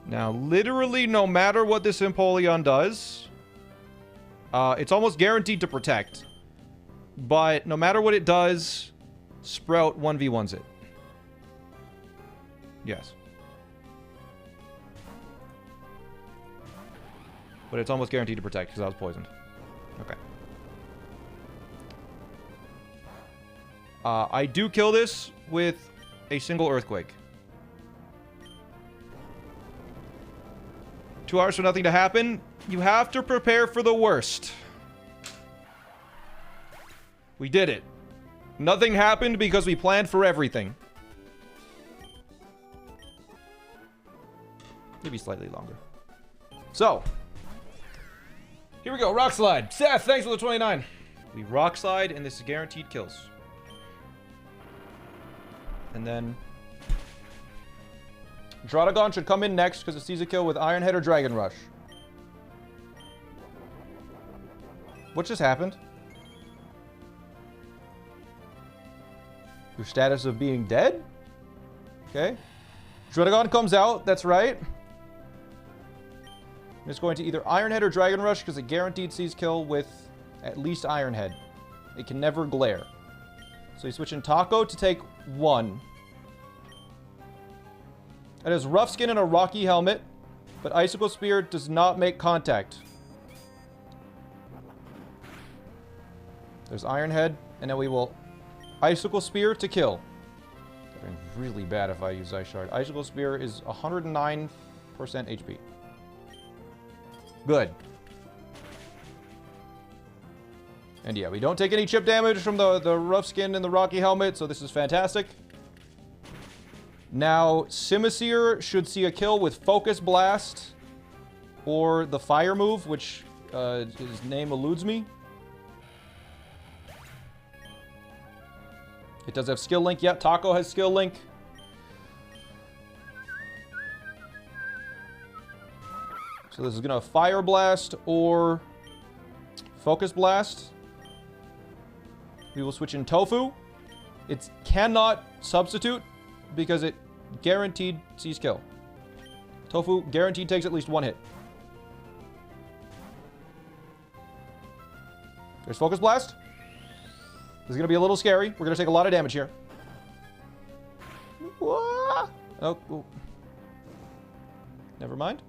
Now, literally, no matter what this Empoleon does, it's almost guaranteed to protect. But no matter what it does, Sprout 1v1s it. Yes. But it's almost guaranteed to protect because I was poisoned. Okay. I do kill this with a single Earthquake. 2 hours for nothing to happen. You have to prepare for the worst. We did it. Nothing happened because we planned for everything. Maybe slightly longer. So, here we go. Rock Slide. Seth, thanks for the 29. We Rock Slide, and this is guaranteed kills. And then Draudigon should come in next because it sees a kill with Iron Head or Dragon Rush. What just happened? Your status of being dead? Okay. Draudigon comes out, that's right. It's going to either Iron Head or Dragon Rush because it guaranteed sees kill with at least Iron Head. It can never glare. So you switch in Taco to take 1. It has Rough Skin and a Rocky Helmet, but Icicle Spear does not make contact. There's Iron Head, and then we will Icicle Spear to kill. That would be really bad if I use Ice Shard. Icicle Spear is 109% HP. Good. And yeah, we don't take any chip damage from the Rough Skin and the Rocky Helmet, so this is fantastic. Now, Simisear should see a kill with Focus Blast or the Fire move, which his name eludes me. It does have Skill Link. Yep, Taco has Skill Link. So this is going to Fire Blast or Focus Blast. We will switch in Tofu. It cannot substitute because it guaranteed sees kill. Tofu guaranteed takes at least 1 hit. There's Focus Blast. This is going to be a little scary. We're going to take a lot of damage here. Oh, oh. Never mind.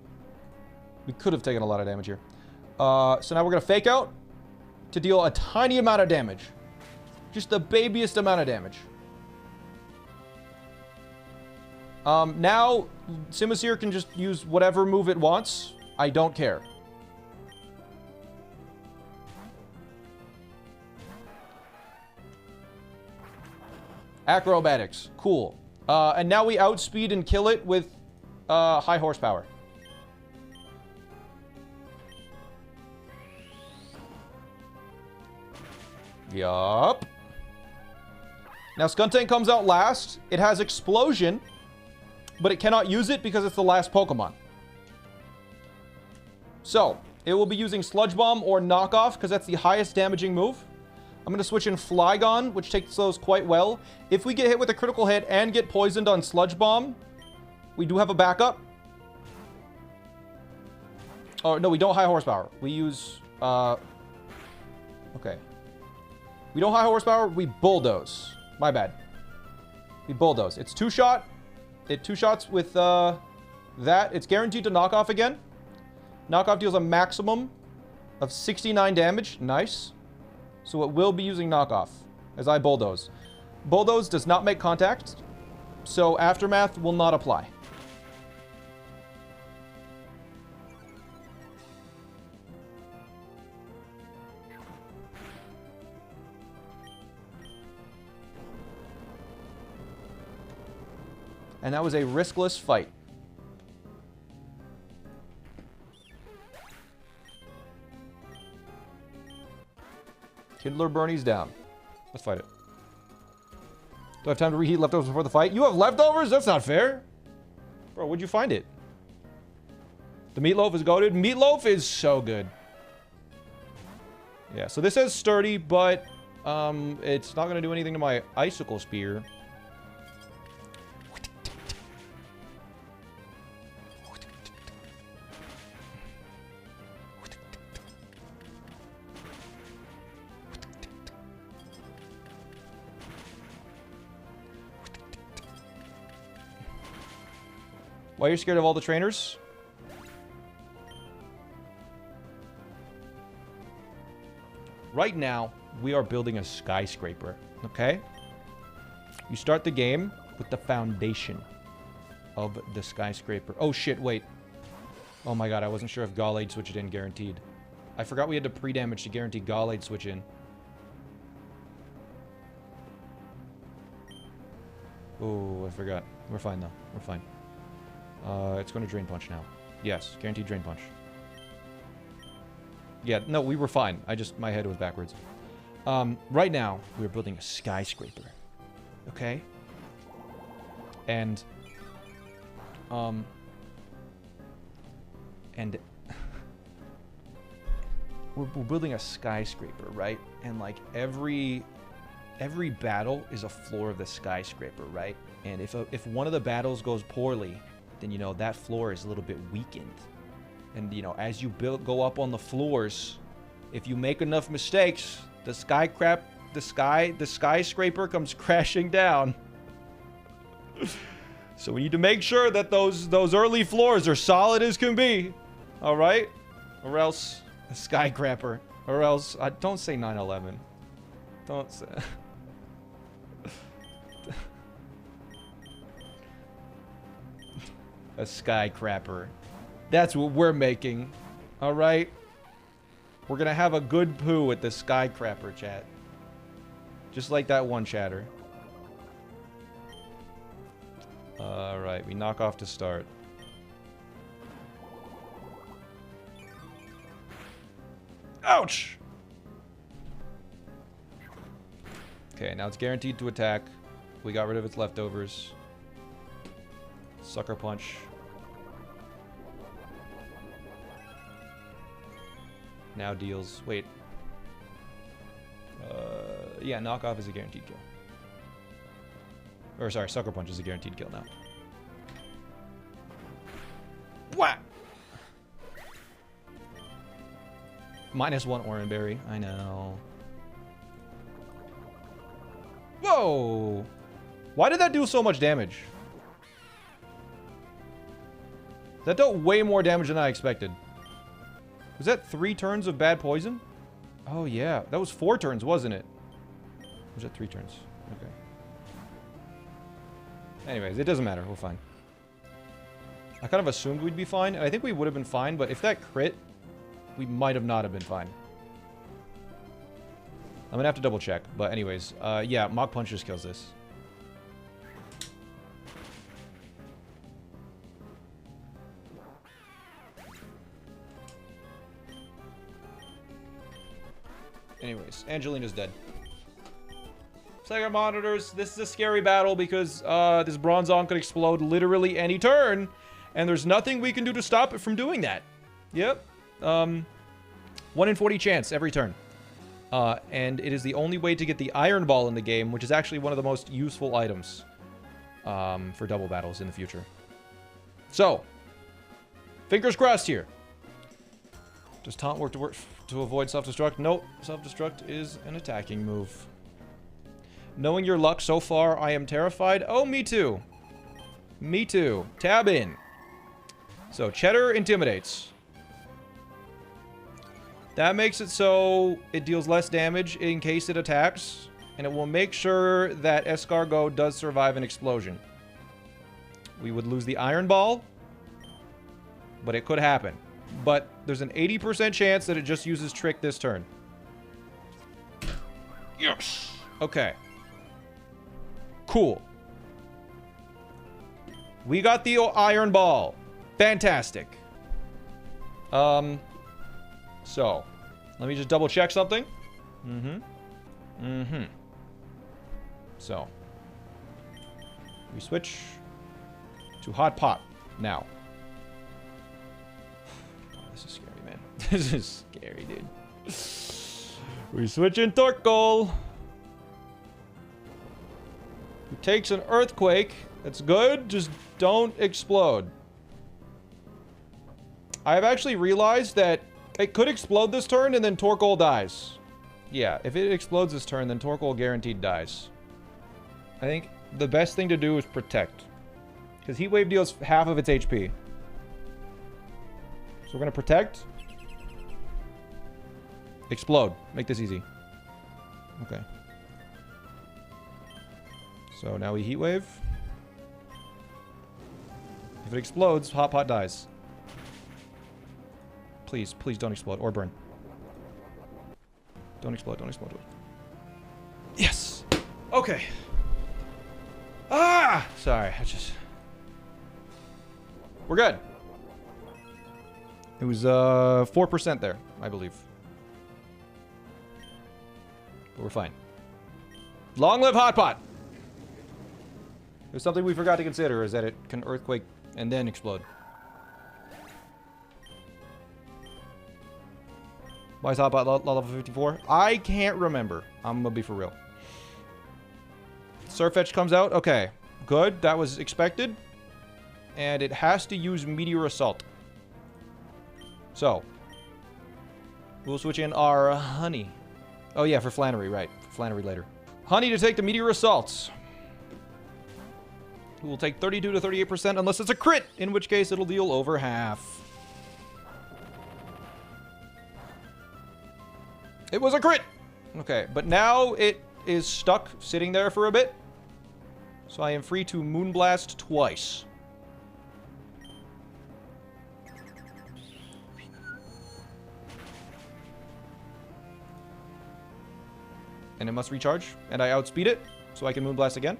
We could have taken a lot of damage here. So now we're going to Fake Out to deal a tiny amount of damage. Just the babiest amount of damage. Now, Simisear can just use whatever move it wants. I don't care. Acrobatics. Cool. And now we outspeed and kill it with high horsepower. Yup. Now, Skuntank comes out last. It has Explosion, but it cannot use it because it's the last Pokemon. So, it will be using Sludge Bomb or Knockoff because that's the highest damaging move. I'm going to switch in Flygon, which takes those quite well. If we get hit with a critical hit and get poisoned on Sludge Bomb, we do have a backup. Oh, no, we don't high horsepower. We use... okay. We don't high horsepower, we bulldoze. My bad. We bulldoze. It's 2-shot. It 2 shots with that. It's guaranteed to knock off again. Knockoff deals a maximum of 69 damage. Nice. So it will be using knockoff as I bulldoze. Bulldoze does not make contact, so Aftermath will not apply. And that was a riskless fight. Kindler Bernie's down. Let's fight it. Do I have time to reheat leftovers before the fight? You have leftovers? That's not fair. Bro, where'd you find it? The meatloaf is goated. Meatloaf is so good. Yeah, so this says sturdy, but it's not going to do anything to my icicle spear. Why are you scared of all the trainers? Right now, we are building a skyscraper, okay? You start the game with the foundation of the skyscraper. Oh shit, wait. Oh my god, I wasn't sure if Gallade switch it in guaranteed. I forgot we had to pre-damage to guarantee Gallade switch in. Oh, I forgot. We're fine though. We're fine. It's going to Drain Punch now. Yes, guaranteed Drain Punch. Yeah, no, we were fine. My head was backwards. Right now, we're building a skyscraper. Okay? And we're building a skyscraper, right? And like every battle is a floor of the skyscraper, right? And if one of the battles goes poorly, then, you know, that floor is a little bit weakened. And, you know, as you go up on the floors, if you make enough mistakes, the skyscraper comes crashing down. So we need to make sure that those early floors are solid as can be. All right? Or else a skyscraper. Or else, don't say 9/11. Don't say... A skyscraper. That's what we're making. Alright? We're gonna have a good poo with the skyscraper, chat. Just like that one chatter. Alright, we knock off to start. Ouch! Okay, now it's guaranteed to attack. We got rid of its leftovers. Sucker Punch. Now deals. Wait. Yeah, knockoff is a guaranteed kill. Or sorry, Sucker Punch is a guaranteed kill now. What? -1 Oranberry. I know. Whoa! Why did that do so much damage? That dealt way more damage than I expected. Was that 3 turns of bad poison? Oh, yeah. That was 4 turns, wasn't it? Or was that 3 turns? Okay. Anyways, it doesn't matter. We're fine. I kind of assumed we'd be fine, and I think we would have been fine, but if that crit, we might have not have been fine. I'm gonna have to double check, but anyways, yeah, Mach Punch just kills this. Anyways, Angelina's dead. Second monitors, this is a scary battle because this Bronzong could explode literally any turn, and there's nothing we can do to stop it from doing that. Yep. 1 in 40 chance every turn. And it is the only way to get the Iron Ball in the game, which is actually one of the most useful items for double battles in the future. So, fingers crossed here. Does taunt work to avoid self-destruct? Nope. Self-destruct is an attacking move. Knowing your luck so far, I am terrified. Oh, me too. Me too. Tab in. So, Cheddar intimidates. That makes it so it deals less damage in case it attacks, and it will make sure that Escargot does survive an explosion. We would lose the Iron Ball, but it could happen. But there's an 80% chance that it just uses Trick this turn. Yes! Okay. Cool. We got the iron ball. Fantastic. So, let me just double check something. So, we switch to hot pot now. God, this is scary, man. This is scary, dude. We switch in Torkoal. Who takes an earthquake. That's good. Just don't explode. I've actually realized that it could explode this turn and then Torkoal dies. Yeah, if it explodes this turn, then Torkoal guaranteed dies. I think the best thing to do is protect. Because Heat Wave deals half of its HP. So we're going to protect. Explode. Make this easy. Okay. So now we Heat Wave. If it explodes, Hot Pot dies. Please, please don't explode or burn. Don't explode, don't explode. Yes! Okay. Ah! Sorry, we're good. It was 4% there, I believe. But we're fine. Long live Hot Pot! There's something we forgot to consider, is that it can earthquake and then explode. Why is Hot Pot level 54? I can't remember. I'm gonna be for real. Surfetch comes out. Okay. Good. That was expected. And it has to use Meteor Assault. So. We'll switch in our Honey. Oh yeah, for Flannery, right. For Flannery later. Honey to take the Meteor Assaults. Who will take 32 to 38% unless it's a crit, in which case it'll deal over half. It was a crit! Okay, but now it is stuck sitting there for a bit. So I am free to Moonblast twice. And it must recharge, and I outspeed it, so I can Moonblast again.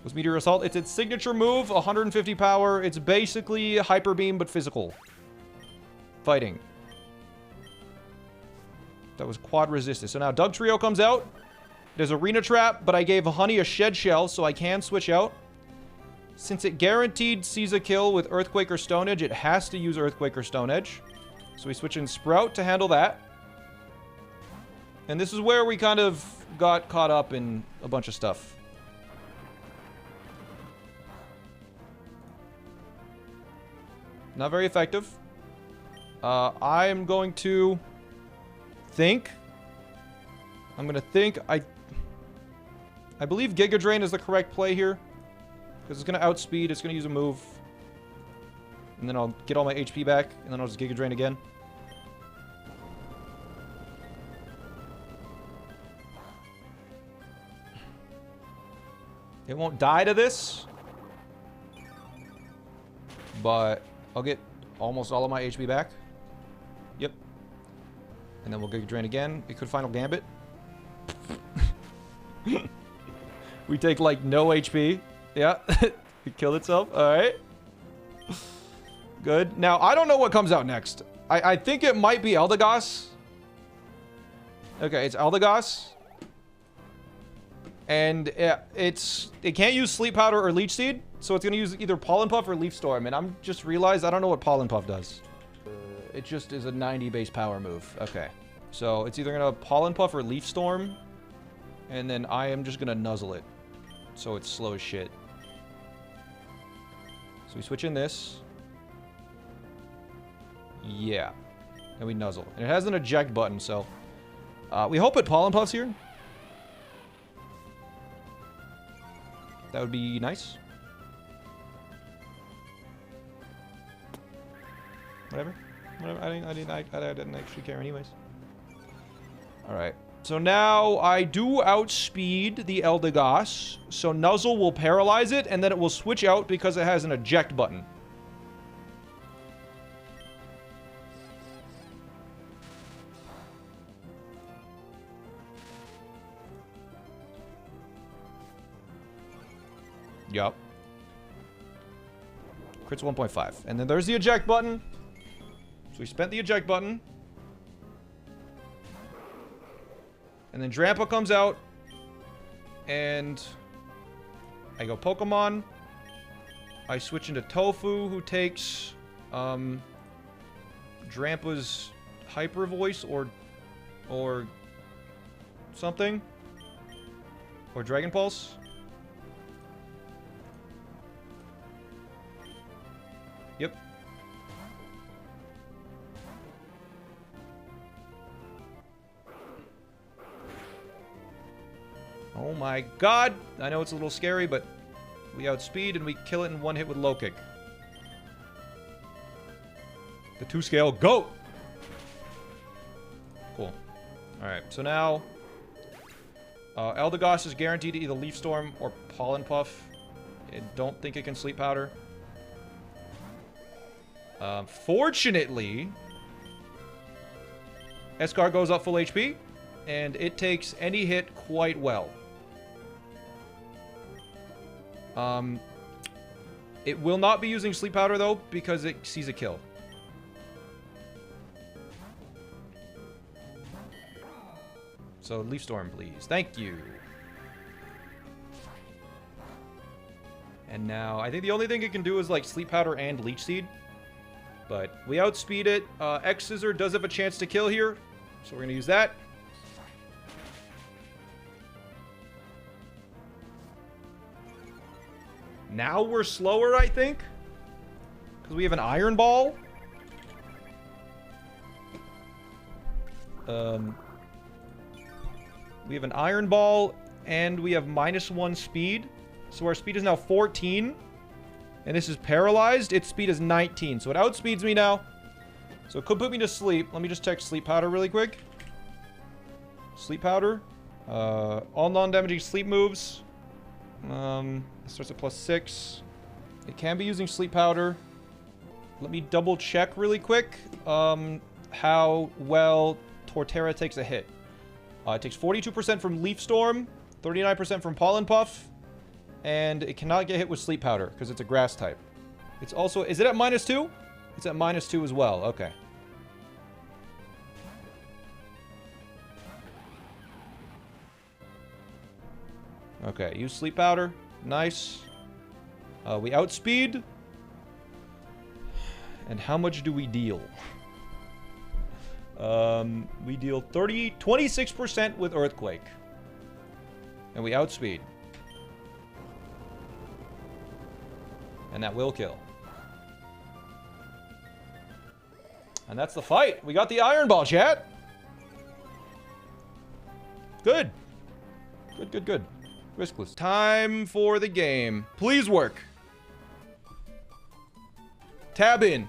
With Meteor Assault, it's its signature move, 150 power. It's basically Hyper Beam, but physical. Fighting. That was quad resisted. So now Doug Trio comes out. There's Arena Trap, but I gave Honey a Shed Shell, so I can switch out. Since it guaranteed sees a kill with Earthquake or Stone Edge, it has to use Earthquake or Stone Edge. So we switch in Sprout to handle that. And this is where we kind of got caught up in a bunch of stuff. Not very effective. I'm going to think. I'm going to think. I believe Giga Drain is the correct play here. Because it's going to outspeed. It's going to use a move. And then I'll get all my HP back. And then I'll just Giga Drain again. It won't die to this. But I'll get almost all of my HP back. Yep. And then we'll Giga Drain again. It could Final Gambit. We take like no HP. Yeah. It killed itself. Alright. Good. Now, I don't know what comes out next. I think it might be Eldegoss. Okay, it's Eldegoss. And it can't use Sleep Powder or Leech Seed. So it's going to use either Pollen Puff or Leaf Storm. And I'm just realized I don't know what Pollen Puff does. It just is a 90 base power move. Okay. So it's either going to Pollen Puff or Leaf Storm. And then I am just going to Nuzzle it. So it's slow as shit. So we switch in this. Yeah. And we Nuzzle. And it has an eject button, so... we hope it Pollen Puffs here. That would be nice. Whatever. Whatever. I didn't actually care anyways. Alright. So now I do outspeed the Eldegoss. So Nuzzle will paralyze it, and then it will switch out because it has an eject button. Yup. Crit's 1.5. And then there's the eject button. So we spent the eject button. And then Drampa comes out. And I go Pokemon. I switch into Tofu, who takes Drampa's Hyper Voice or something. Or Dragon Pulse. Yep. Oh my god! I know it's a little scary, but we outspeed and we kill it in one hit with low kick. The 2 scale, go! Cool. Alright, so now Eldegoss is guaranteed to either Leaf Storm or Pollen Puff. I don't think it can Sleep Powder. Fortunately, Escar goes up full HP, and it takes any hit quite well. It will not be using Sleep Powder, though, because it sees a kill. So, Leaf Storm, please. Thank you. And now, I think the only thing it can do is, like, Sleep Powder and Leech Seed. But we outspeed it. X-Scissor does have a chance to kill here, so we're going to use that. Now we're slower, I think. Because we have an Iron Ball. We have an Iron Ball, and we have -1 speed. So our speed is now 14. And this is paralyzed. Its speed is 19. So it outspeeds me now. So it could put me to sleep. Let me just check Sleep Powder really quick. Sleep Powder. All non-damaging sleep moves. It starts at +6. It can be using Sleep Powder. Let me double check really quick how well Torterra takes a hit. It takes 42% from Leaf Storm, 39% from Pollen Puff, and it cannot get hit with Sleep Powder because it's a grass type. It's also... Is it at -2? It's at -2 as well. Okay. Okay, use Sleep Powder. Nice. We outspeed. And how much do we deal? We deal 26% with Earthquake. And we outspeed. And that will kill. And that's the fight. We got the Iron Ball, chat. Good. Good, good, good. Riskless. Time for the game. Please work. Tab in.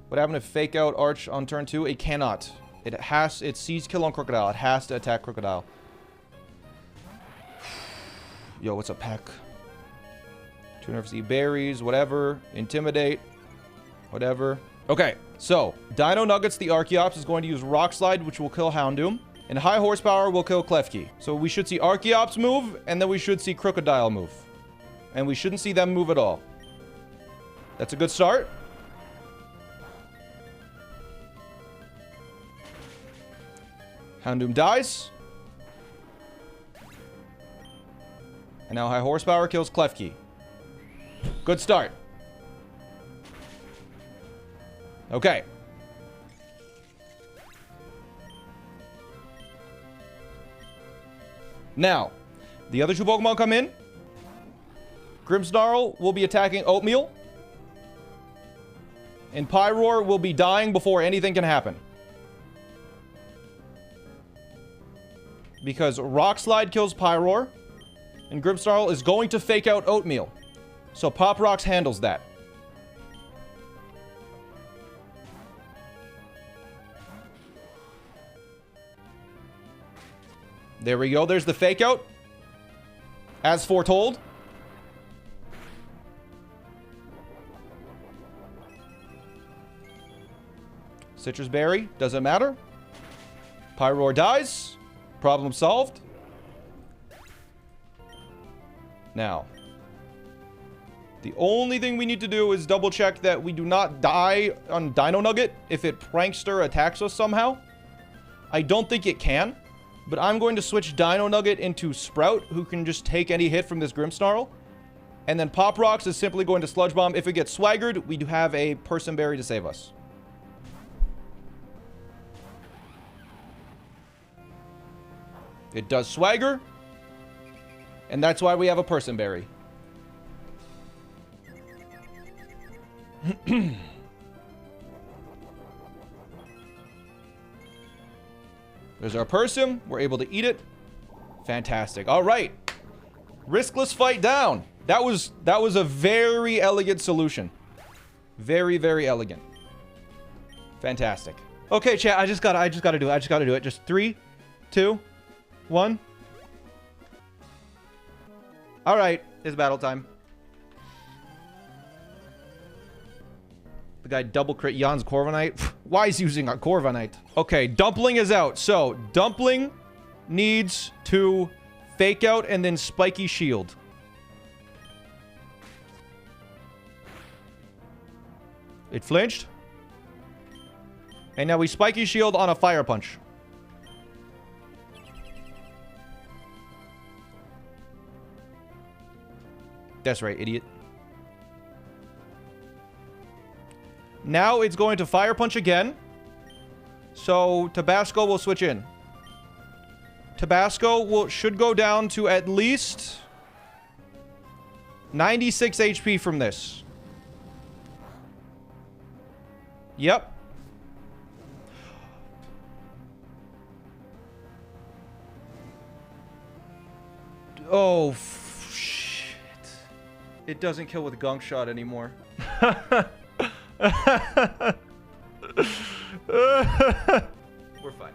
What happened if Fake Out Arch on turn 2? It cannot. It sees kill on Crocodile. It has to attack Crocodile. Yo, what's up, Pack? 2 nerfs, eat berries, whatever. Intimidate. Whatever. Okay, so Dino Nuggets, the Archeops, is going to use Rock Slide, which will kill Houndoom. And High Horsepower will kill Klefki. So we should see Archeops move, and then we should see Crocodile move. And we shouldn't see them move at all. That's a good start. Houndoom dies. And now High Horsepower kills Klefki. Good start. Okay. Now, the other 2 Pokemon come in. Grimmsnarl will be attacking Oatmeal. And Pyroar will be dying before anything can happen. Because Rock Slide kills Pyroar. And Grimmsnarl is going to Fake Out Oatmeal. So Pop Rocks handles that. There we go. There's the Fake Out. As foretold. Citrus Berry. Doesn't matter. Pyroar dies. Problem solved. Now, the only thing we need to do is double check that we do not die on Dino Nugget if it Prankster attacks us somehow. I don't think it can, but I'm going to switch Dino Nugget into Sprout, who can just take any hit from this Grimmsnarl. And then Pop Rocks is simply going to Sludge Bomb. If it gets swaggered, we do have a Person Berry to save us. It does swagger, and that's why we have a Person Berry. There's our Person. We're able to eat it. Fantastic. All right. Riskless fight down. That was a very elegant solution. Very, very elegant. Fantastic. Okay, chat. I just gotta do it. Just 3, 2, 1. All right. It's battle time. The guy double crit Jan's Corviknight. Why is he using a Corviknight? Okay, Dumpling is out. So, Dumpling needs to fake out and then Spiky Shield. It flinched. And now we Spiky Shield on a Fire Punch. That's right, idiot. Now it's going to Fire Punch again. So Tabasco will switch in. Tabasco should go down to at least 96 HP from this. Yep. Oh, shit. It doesn't kill with Gunk Shot anymore. We're fine.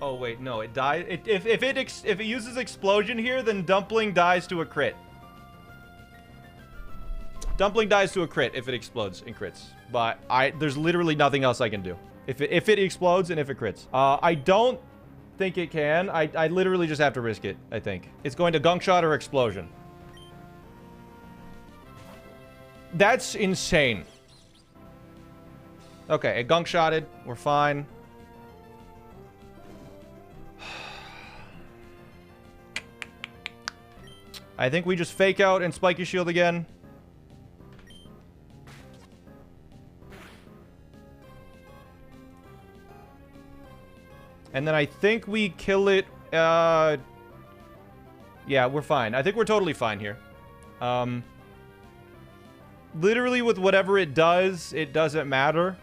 Oh wait, no, it died. If it uses Explosion here, then Dumpling dies to a crit. Dumpling dies to a crit if it explodes and crits. But there's literally nothing else I can do. If it explodes and if it crits. I don't think it can. I literally just have to risk it, I think. It's going to Gunk Shot or Explosion. That's insane. Okay, it Gunk Shotted. We're fine. I think we just fake out and Spiky Shield again. And then I think we kill it. Yeah, we're fine. I think we're totally fine here. Literally with whatever it doesn't matter.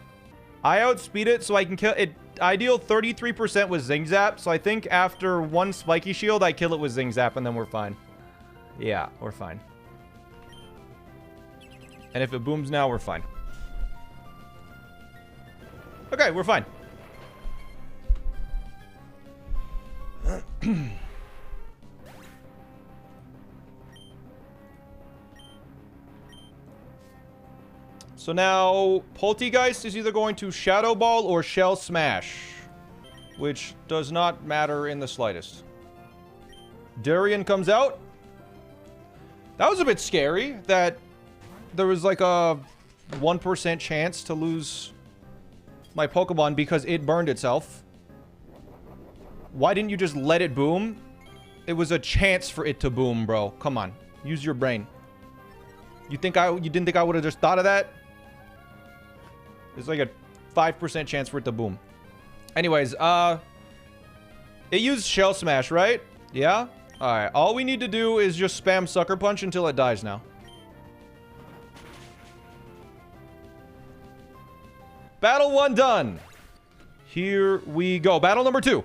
I outspeed it so I can kill it. I deal 33% with Zing Zap, so I think after one Spiky Shield, I kill it with Zing Zap, and then we're fine. Yeah, we're fine. And if it booms now, we're fine. Okay, we're fine. So now, Poltegeist is either going to Shadow Ball or Shell Smash, which does not matter in the slightest. Durian comes out. That was a bit scary, that there was like a 1% chance to lose my Pokemon because it burned itself. Why didn't you just let it boom? It was a chance for it to boom, bro. Come on. Use your brain. You didn't think I would have just thought of that? There's like a 5% chance for it to boom. Anyways, it used Shell Smash, right? Yeah? Alright, all we need to do is just spam Sucker Punch until it dies now. Battle 1 done. Here we go. Battle number 2.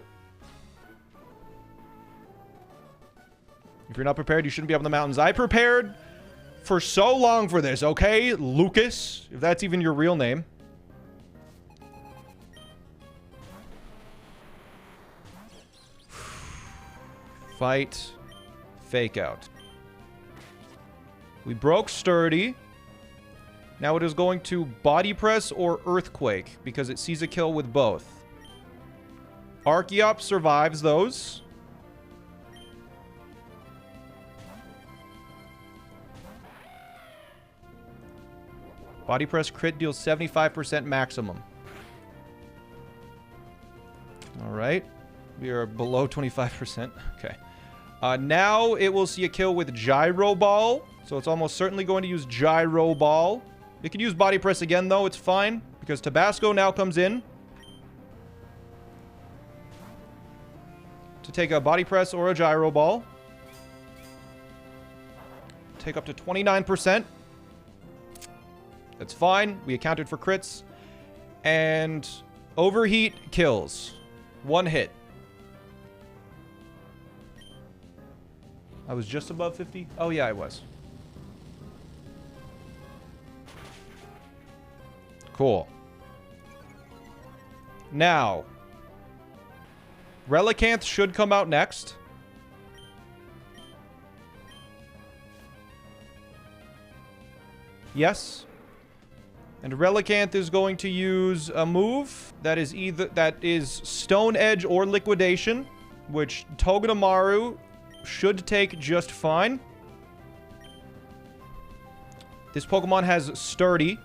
If you're not prepared, you shouldn't be up in the mountains. I prepared for so long for this, okay? Lucas, if that's even your real name. Fight. Fake out. We broke Sturdy. Now it is going to Body Press or Earthquake because it sees a kill with both. Archeop survives those. Body Press crit deals 75% maximum. All right. We are below 25%. Okay. Now it will see a kill with Gyro Ball. So it's almost certainly going to use Gyro Ball. It can use Body Press again, though. It's fine. Because Tabasco now comes in to take a Body Press or a Gyro Ball. Take up to 29%. That's fine. We accounted for crits. And Overheat kills. 1 hit. I was just above 50? Oh, yeah, I was. Cool. Now, Relicanth should come out next. Yes. And Relicanth is going to use a move that is Stone Edge or Liquidation, which Togedemaru should take just fine. This Pokemon has Sturdy.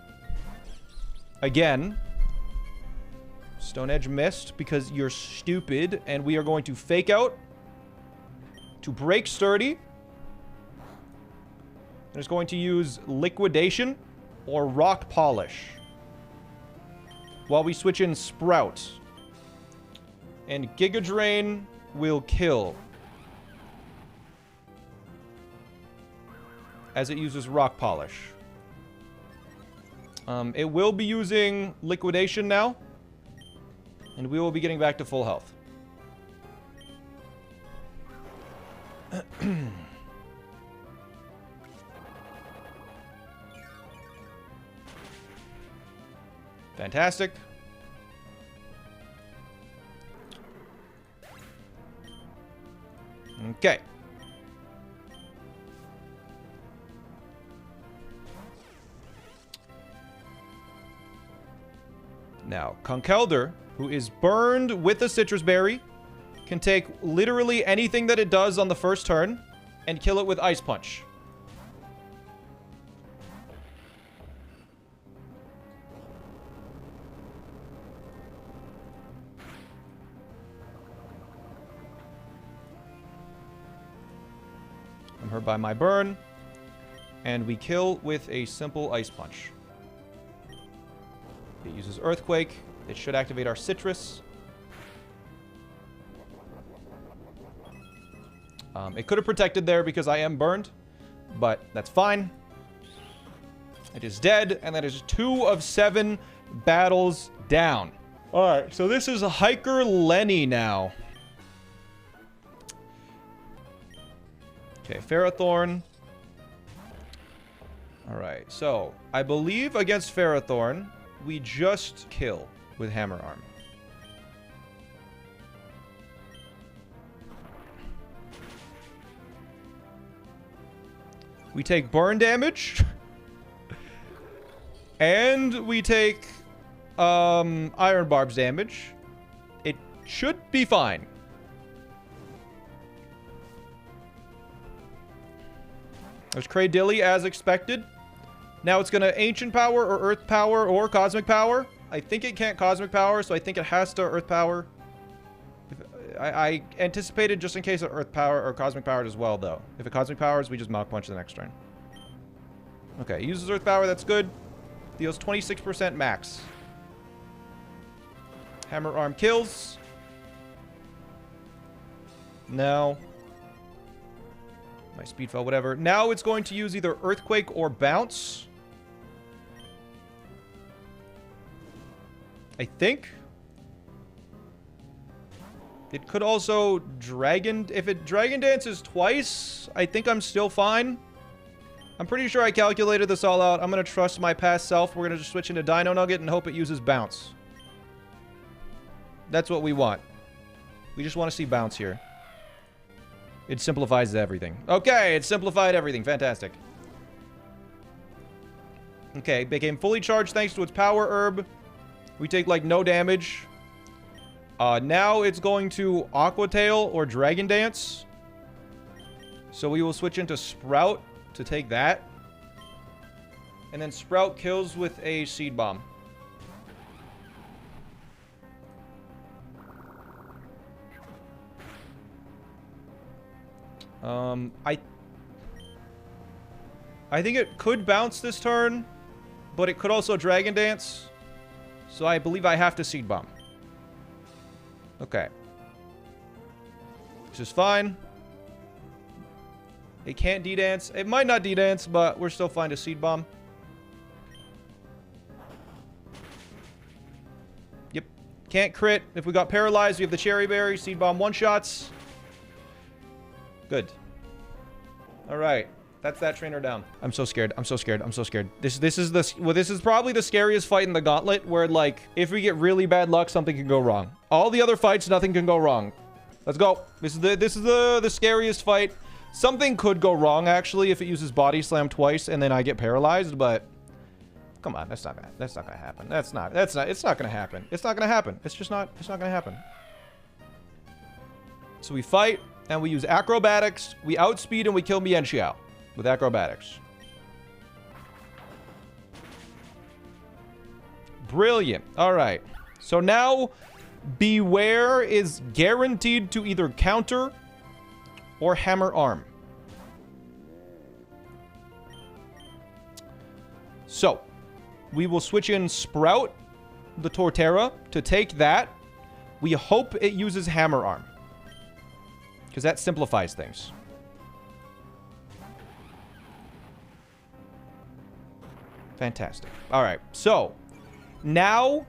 Again. Stone Edge missed because you're stupid, and we are going to Fake Out to break Sturdy. And it's going to use Liquidation or Rock Polish while we switch in Sprout. And Giga Drain will kill as it uses Rock Polish. It will be using Liquidation now, and we will be getting back to full health. Fantastic. Okay. Now, Conkeldurr, who is burned with a Citrus Berry, can take literally anything that it does on the first turn and kill it with Ice Punch. I'm hurt by my burn, and we kill with a simple Ice Punch. It uses Earthquake. It should activate our Citrus. It could have protected there because I am burned, but that's fine. It is dead, and that is 2 of 7 battles down. Alright, so this is a Hiker Lenny now. Okay, Ferrothorn. Alright, so I believe against Ferrothorn, we just kill with Hammer Arm. We take burn damage. And we take Iron Barb's damage. It should be fine. There's Cradilly as expected. Now it's going to Ancient Power or Earth Power or Cosmic Power. I think it can't Cosmic Power, so I think it has to Earth Power. I anticipated just in case of Earth Power or Cosmic Power as well, though. If it Cosmic Powers, we just Mach Punch the next turn. Okay, it uses Earth Power, that's good. Deals 26% max. Hammer Arm kills. Now... my speed fell, whatever. Now it's going to use either Earthquake or Bounce. I think. It could also Dragon... if it Dragon Dances twice, I think I'm still fine. I'm pretty sure I calculated this all out. I'm going to trust my past self. We're going to just switch into Dino Nugget and hope it uses Bounce. That's what we want. We just want to see Bounce here. It simplifies everything. Okay, it simplified everything. Fantastic. Okay, became fully charged thanks to its Power Herb. We take, like, no damage. Now it's going to Aqua Tail or Dragon Dance. So we will switch into Sprout to take that. And then Sprout kills with a Seed Bomb. I think it could bounce this turn, but it could also Dragon Dance. So I believe I have to Seed Bomb. Okay. This is fine. It can't D-Dance. It might not D-Dance, but we're still fine to Seed Bomb. Yep. Can't crit. If we got paralyzed, we have the Cherry Berry. Seed Bomb one-shots. Good. All right. That's that trainer down. I'm so scared. I'm so scared. I'm so scared. This is probably the scariest fight in the gauntlet where, like, if we get really bad luck, something can go wrong. All the other fights, nothing can go wrong. Let's go. This is the scariest fight. Something could go wrong, actually, if it uses Body Slam twice and then I get paralyzed, but come on, that's not gonna happen. It's not gonna happen. It's not gonna happen. It's not gonna happen. So we fight and we use acrobatics, we outspeed and we kill Mienxiao with acrobatics. Brilliant. All right. So now Beware is guaranteed to either counter or Hammer Arm. So we will switch in Sprout, the Torterra, to take that. We hope it uses Hammer Arm, because that simplifies things. Fantastic. All right. So now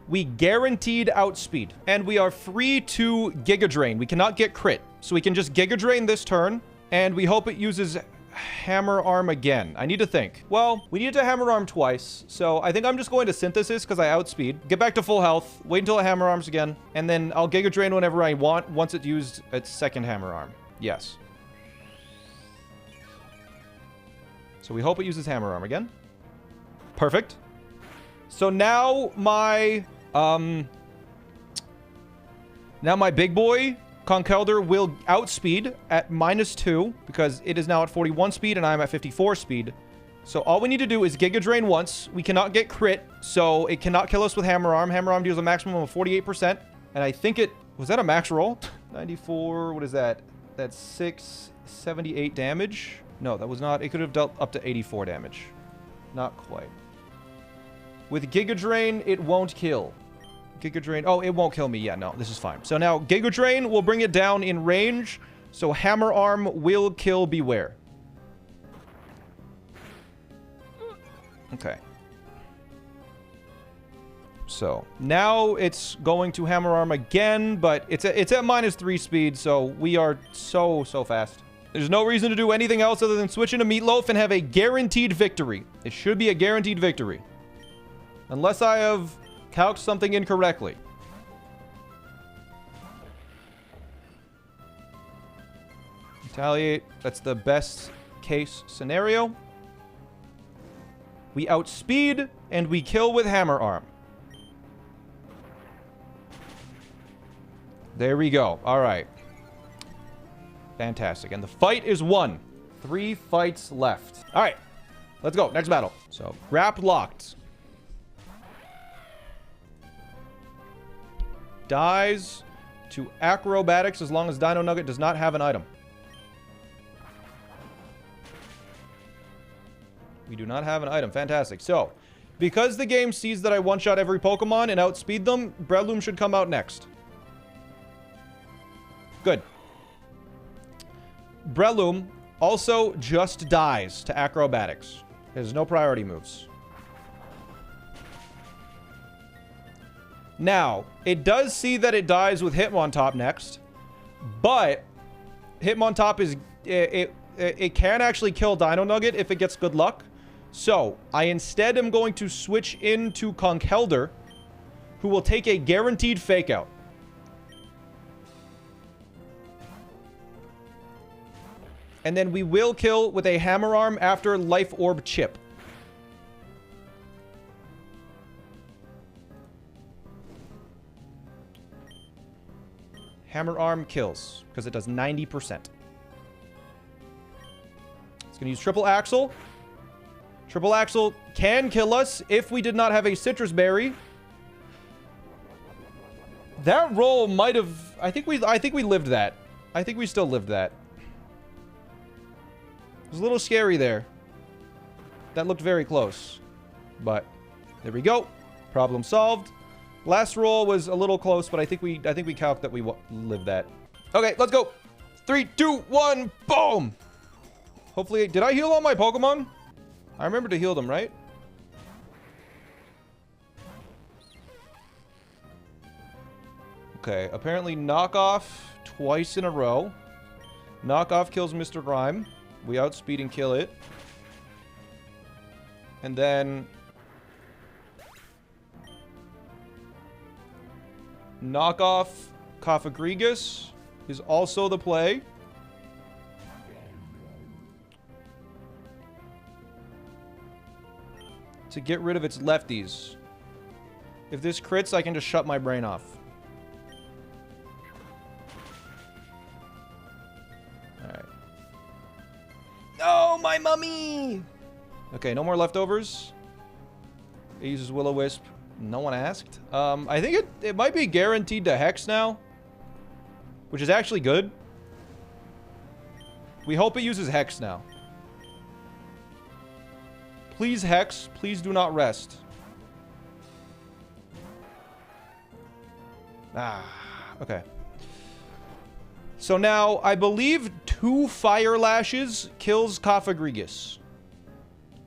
we guaranteed outspeed, and we are free to Giga Drain. We cannot get crit, so we can just Giga Drain this turn, and we hope it uses Hammer Arm again. I need to think. Well, we needed to Hammer Arm twice, so I think I'm just going to Synthesis because I outspeed. Get back to full health, wait until it Hammer Arms again, and then I'll Giga Drain whenever I want once it used its second Hammer Arm. Yes. So we hope it uses Hammer Arm again. Perfect. So now my big boy Conkeldurr will outspeed at -2 because it is now at 41 speed and I'm at 54 speed. So all we need to do is Giga Drain once. We cannot get crit, so it cannot kill us with Hammer Arm. Hammer Arm deals a maximum of 48%, and I think it was that a max roll? 94. What is that? That's 678 damage. No, that was not. It could have dealt up to 84 damage. Not quite. With Giga Drain, it won't kill. Giga Drain. Oh, it won't kill me. Yeah, no, this is fine. So now Giga Drain will bring it down in range. So Hammer Arm will kill Beware. Okay. So now it's going to Hammer Arm again, but it's at -3 speed, so we are so fast. There's no reason to do anything else other than switch into Meatloaf and have a guaranteed victory. It should be a guaranteed victory. Unless I have calced something incorrectly. Retaliate. That's the best case scenario. We outspeed and we kill with Hammer Arm. There we go. All right. Fantastic. And the fight is won. 3 fights left. All right. Let's go. Next battle. So, Grap locked. Dies to acrobatics as long as Dino Nugget does not have an item. We do not have an item. Fantastic. So, because the game sees that I one-shot every Pokemon and outspeed them, Breloom should come out next. Good. Breloom also just dies to acrobatics. There's no priority moves. Now, it does see that it dies with Hitmontop next, but Hitmontop is... It can actually kill Dino Nugget if it gets good luck. So, I instead am going to switch into Conkeldurr, who will take a guaranteed Fake Out. And then we will kill with a Hammer Arm after Life Orb Chip. Hammer Arm kills, because it does 90%. It's going to use Triple Axle. Triple Axle can kill us if we did not have a Citrus Berry. That roll might have... I think we lived that. I think we still lived that. It was a little scary there. That looked very close. But there we go. Problem solved. Last roll was a little close, but I think we calced that we lived that. Okay, let's go. 3, 2, 1, boom! Hopefully... Did I heal all my Pokemon? I remember to heal them, right? Okay, apparently knockoff twice in a row. Knockoff kills Mr. Grime. We outspeed and kill it. And then... knockoff Cofagrigus is also the play. To get rid of its lefties. If this crits, I can just shut my brain off. Alright. No, my mummy! Okay, no more leftovers. It uses Will-O-Wisp. No one asked. I think it might be guaranteed to Hex now. Which is actually good. We hope it uses Hex now. Please Hex. Please do not rest. Ah, okay. So now, I believe 2 Fire Lashes kills Cofagrigus.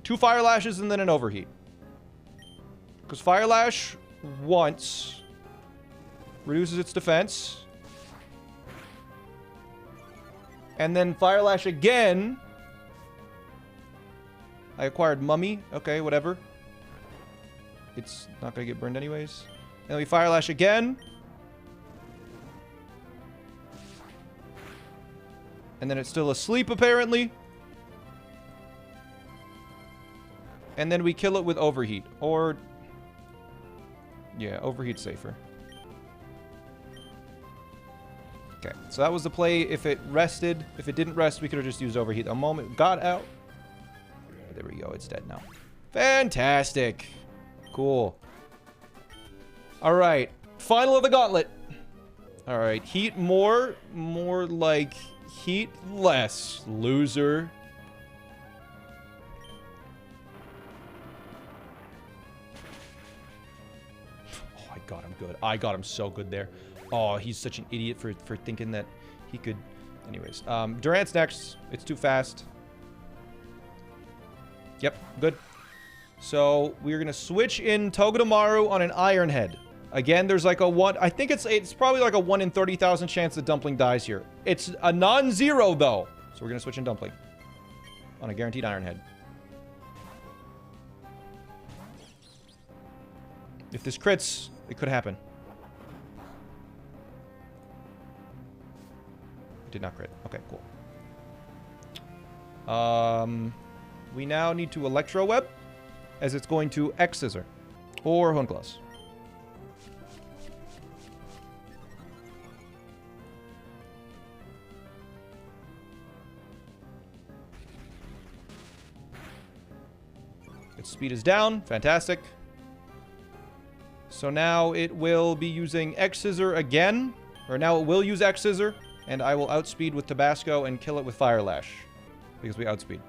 2 Fire Lashes and then an Overheat. Because Fire Lash once reduces its defense. And then Fire Lash again. I acquired Mummy. Okay, whatever. It's not going to get burned anyways. And we Fire Lash again. And then it's still asleep, apparently. And then we kill it with Overheat. Or... yeah, Overheat's safer. Okay, so that was the play. If it rested, if it didn't rest, we could have just used Overheat. The moment it got out. There we go, it's dead now. Fantastic. Cool. Alright, final of the gauntlet. Alright, heat more. More like heat less, loser. Oh, I got him good. I got him so good there. Oh, he's such an idiot for thinking that he could... anyways, Durant's next. It's too fast. Yep, good. So, we're going to switch in Togedemaru on an Iron Head. Again, there's like a 1... I think it's probably like a 1 in 30,000 chance that Dumpling dies here. It's a non-zero, though. So, we're going to switch in Dumpling. On a guaranteed Iron Head. If this crits, it could happen. It did not crit. Okay, cool. We now need to Electro Web, as it's going to X-Scissor. Or Hornclaws. Its speed is down. Fantastic. So now it will be using X-Scissor again. Or now it will use X-Scissor. And I will outspeed with Tabasco and kill it with Fire Lash. Because we outspeed.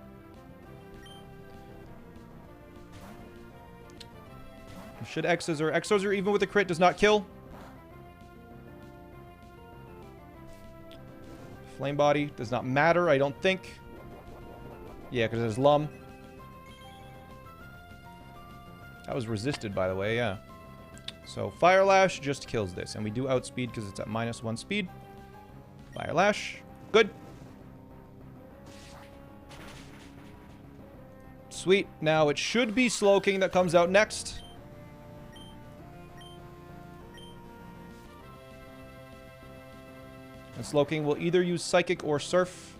Should X-Scissor. X-Scissor, even with a crit, does not kill. Flame Body does not matter, I don't think. Yeah, because it has Lum. That was resisted, by the way, yeah. So, Fire Lash just kills this. And we do outspeed because it's at -1 speed. Fire Lash. Good. Sweet. Now, it should be Slowking that comes out next. And Slowking will either use Psychic or Surf.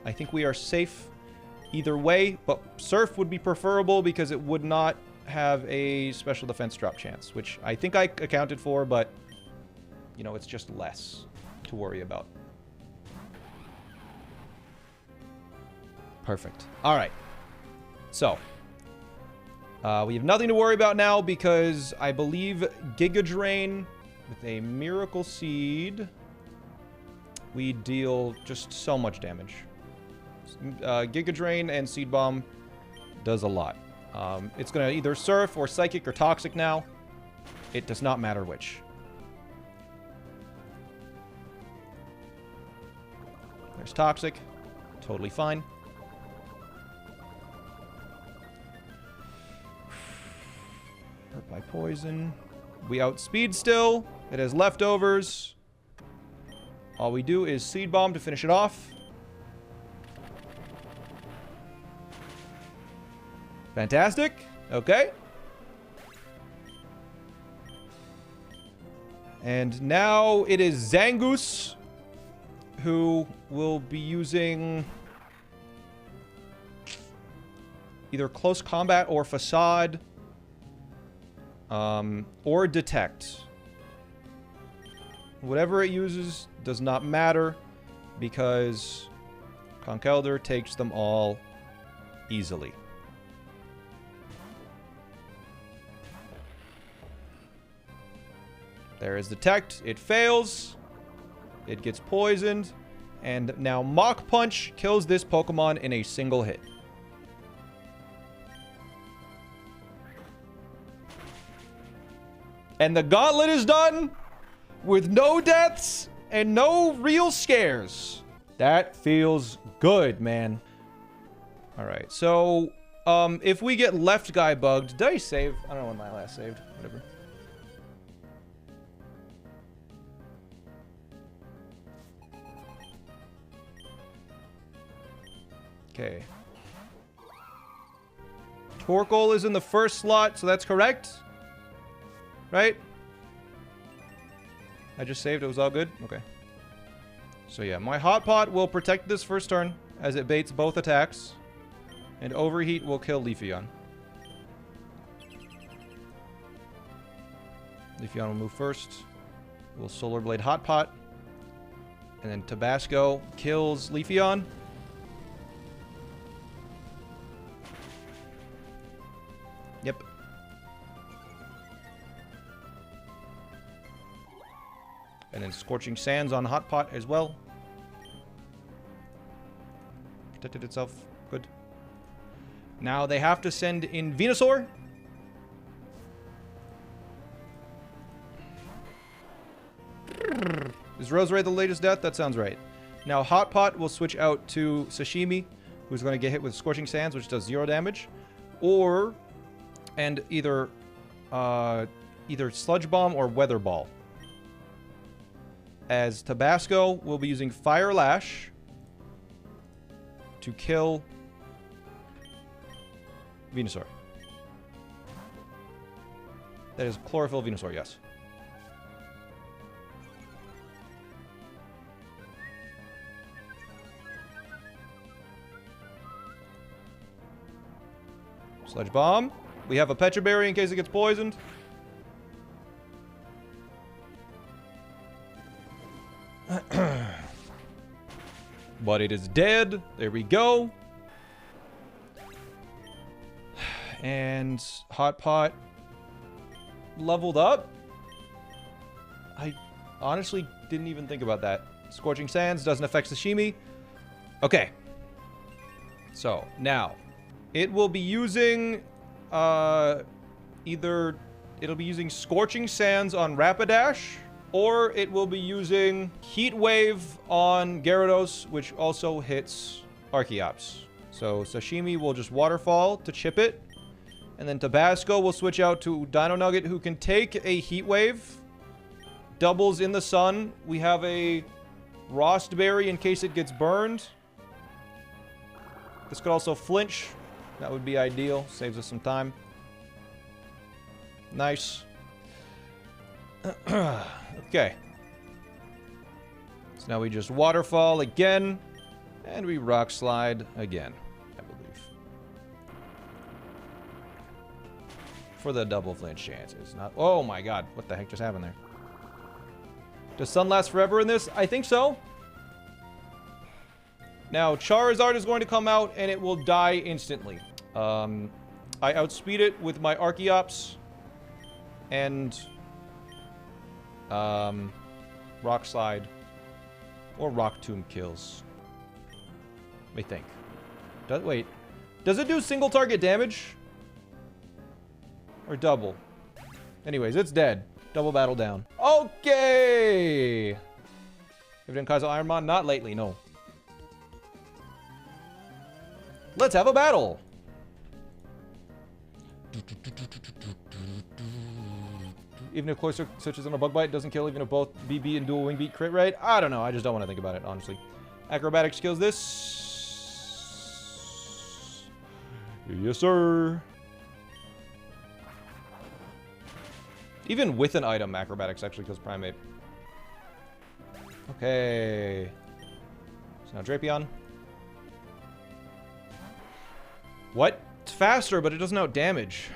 I think we are safe either way, but Surf would be preferable because it would not have a special defense drop chance, which I think I accounted for, but, you know, it's just less to worry about. Perfect. All right. So, We have nothing to worry about now because I believe Giga Drain with a Miracle Seed, we deal just so much damage. Giga Drain and Seed Bomb does a lot. It's going to either Surf or Psychic or Toxic now. It does not matter which. There's Toxic. Totally fine. Hurt by poison. We outspeed still. It has leftovers. All we do is Seed Bomb to finish it off. Fantastic. Okay. And now it is Zangoose who will be using either Close Combat or Facade. Or Detect. Whatever it uses does not matter because Conkeldurr takes them all easily. There is Detect. It fails. It gets poisoned. And now Mach Punch kills this Pokemon in a single hit. And the gauntlet is done with no deaths and no real scares. That feels good, man. All right, so if we get left guy bugged, did I save? I don't know when my last saved. Whatever. Okay. Torkoal is in the first slot, so that's correct. Right? I just saved. It was all good? Okay. So yeah, my Hot Pot will protect this first turn as it baits both attacks. And Overheat will kill Leafeon. Leafeon will move first. We'll Solar Blade Hot Pot. And then Tabasco kills Leafeon. Yep. And then Scorching Sands on Hot Pot as well. Protected itself. Good. Now they have to send in Venusaur. Is Roserade the latest death? That sounds right. Now Hot Pot will switch out to Sashimi, who's going to get hit with Scorching Sands, which does 0 damage. Or... And either Sludge Bomb or Weather Ball. As Tabasco will be using Fire Lash to kill Venusaur. That is Chlorophyll Venusaur, yes. Sludge Bomb. We have a Petra Berry in case it gets poisoned. But it is dead. There we go. And Hot Pot leveled up. I honestly didn't even think about that. Scorching Sands doesn't affect Sashimi. Okay. So, now. It will be using... either it'll be using Scorching Sands on Rapidash, or it will be using Heat Wave on Gyarados, which also hits Archeops. So Sashimi will just Waterfall to chip it, and then Tabasco will switch out to Dino Nugget, who can take a Heat Wave. Doubles in the sun. We have a Rostberry in case it gets burned. This could also flinch. That would be ideal. Saves us some time. Nice. Okay. So now we just Waterfall again. And we Rock Slide again, I believe. For the double flinch chances. Not. Oh my god. What the heck just happened there? Does Sun last forever in this? I think so. Now, Charizard is going to come out, and it will die instantly. I outspeed it with my Archeops and Rock Slide or Rock Tomb kills. Let me think. Wait. Does it do single target damage? Or double? Anyways, it's dead. Double battle down. Okay! If it didn't cause Ironmon? Not lately, no. Let's have a battle! Even if Cloister switches on a bug bite, doesn't kill even if both BB and dual wing beat crit rate? I don't know. I just don't want to think about it, honestly. Acrobatics kills this. Yes, sir. Even with an item, Acrobatics actually kills Primate. Okay. So now Drapion. What? It's faster, but it doesn't out-damage.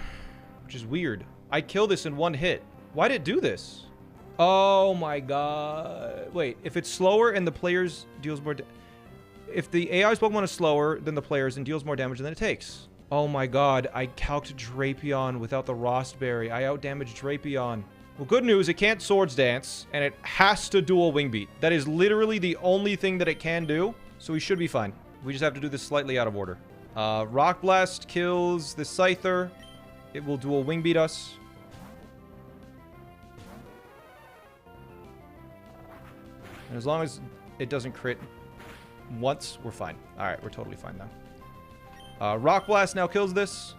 Which is weird. I kill this in one hit. Why'd it do this? Oh my god. Wait, if it's slower and the players deals more... If the AI's Pokemon is slower than the players and deals more damage than it takes. Oh my god, I calced Drapion without the Rostberry. I outdamaged Drapion. Well, good news, it can't Swords Dance, and it has to dual Wing Beat. That is literally the only thing that it can do, so we should be fine. We just have to do this slightly out of order. Rock Blast kills the Scyther. It will dual Wing Beat us. And as long as it doesn't crit once, we're fine. Alright, we're totally fine now. Rock Blast now kills this.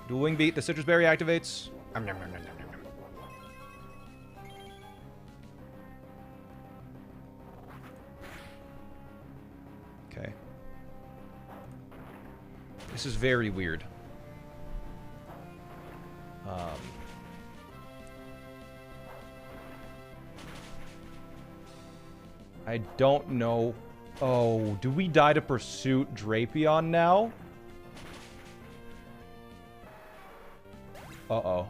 Dual Wing Beat. The Citrus Berry activates. Okay. This is very weird. I don't know. Oh, do we die to Pursuit Drapion now? Uh-oh.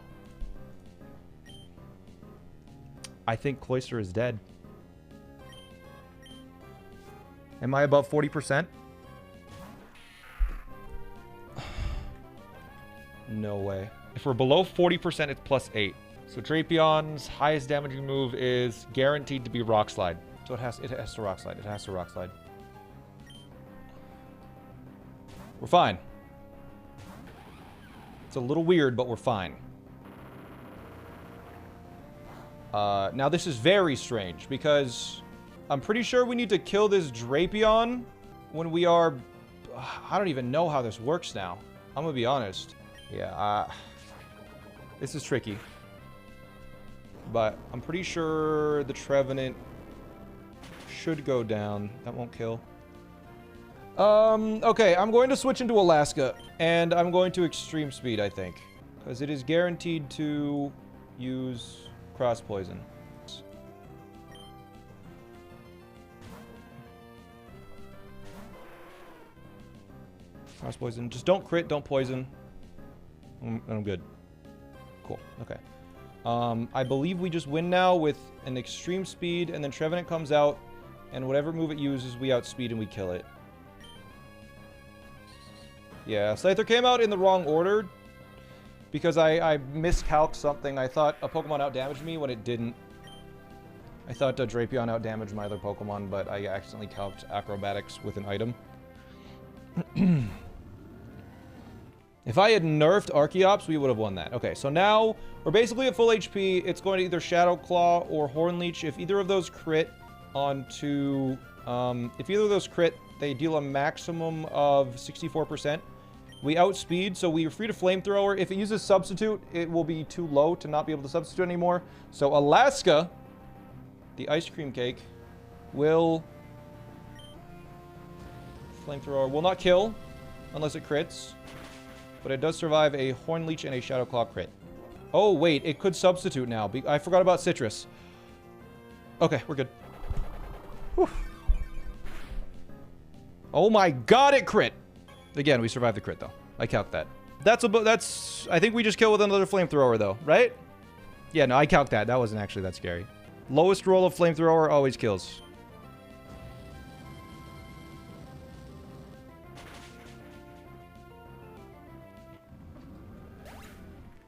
I think Cloyster is dead. Am I above 40%? No way. If we're below 40%, it's +8. So Drapion's highest damaging move is guaranteed to be Rock Slide. So it has to Rock Slide. It has to Rock Slide. We're fine. It's a little weird, but we're fine. Now this is very strange because I'm pretty sure we need to kill this Drapion when we are... I don't even know how this works now. I'm gonna be honest. Yeah, this is tricky. But I'm pretty sure the Trevenant should go down. That won't kill. Okay, I'm going to switch into Alaska, and I'm going to Extreme Speed, I think. Because it is guaranteed to use Cross Poison. Cross Poison. Just don't crit, don't poison. I'm good. Cool, okay. I believe we just win now with an Extreme Speed, and then Trevenant comes out, and whatever move it uses, we outspeed and we kill it. Yeah, Scyther came out in the wrong order because I miscalced something. I thought a Pokemon outdamaged me when it didn't. I thought Drapion outdamaged my other Pokemon, but I accidentally calced Acrobatics with an item. If I had nerfed Archeops, we would have won that. Okay, so now we're basically at full HP. It's going to either Shadow Claw or Horn Leech. If either of those crit onto... if either of those crit, they deal a maximum of 64%. We outspeed, so we are free to Flamethrower. If it uses Substitute, it will be too low to not be able to substitute anymore. So Alaska, the Ice Cream Cake, will... Flamethrower will not kill unless it crits. But it does survive a Horn Leech and a Shadow Claw crit. Oh, wait, it could substitute now. I forgot about Citrus. Okay, we're good. Whew. Oh my god, it crit! Again, we survived the crit, though. I calc that. That's... I think we just kill with another Flamethrower, though, right? Yeah, no, I calc that. That wasn't actually that scary. Lowest roll of Flamethrower always kills.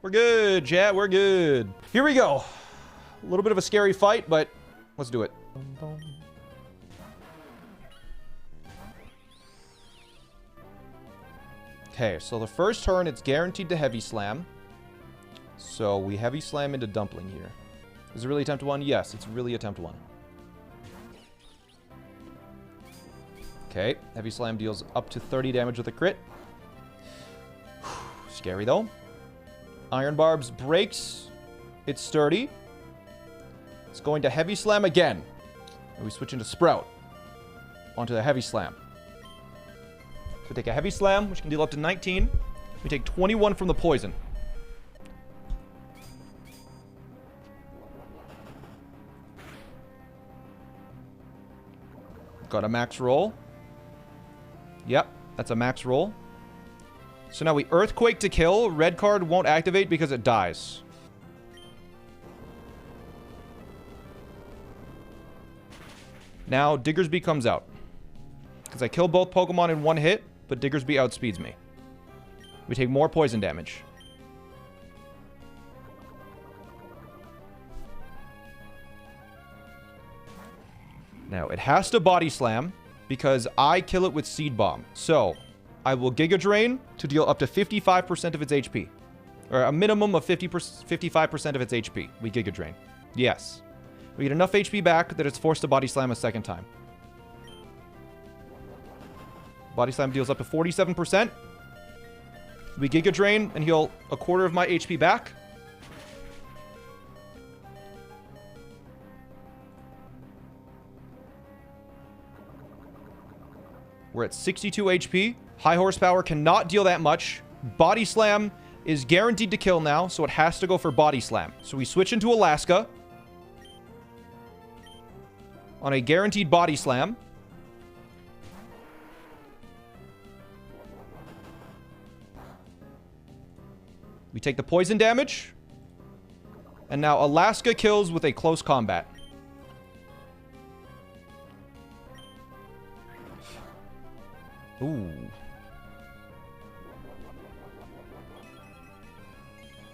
We're good, chat. We're good. Here we go. A little bit of a scary fight, but let's do it. Okay, so the first turn, it's guaranteed to heavy slam. So we heavy slam into dumpling here. Is it really attempt 1? Yes, it's really attempt 1. Okay, heavy slam deals up to 30 damage with a crit. Scary though. Iron Barbs breaks. It's sturdy. It's going to heavy slam again. And we switch into Sprout. Onto the heavy slam. So we take a heavy slam, which can deal up to 19. We take 21 from the poison. Got a max roll. Yep, that's a max roll. So now we Earthquake to kill. Red card won't activate because it dies. Now Diggersby comes out. Because I kill both Pokemon in one hit, but Diggersby outspeeds me. We take more poison damage. Now, it has to Body Slam because I kill it with Seed Bomb. So, I will Giga Drain to deal up to 55% of its HP. Or a minimum of 55% of its HP. We Giga Drain. Yes. We get enough HP back that it's forced to Body Slam a second time. Body Slam deals up to 47%. We Giga Drain and heal a quarter of my HP back. We're at 62 HP. High Horsepower cannot deal that much. Body Slam is guaranteed to kill now, so it has to go for Body Slam. So we switch into Alaska. On a guaranteed Body Slam. We take the poison damage. And now Alaska kills with a close combat. Ooh.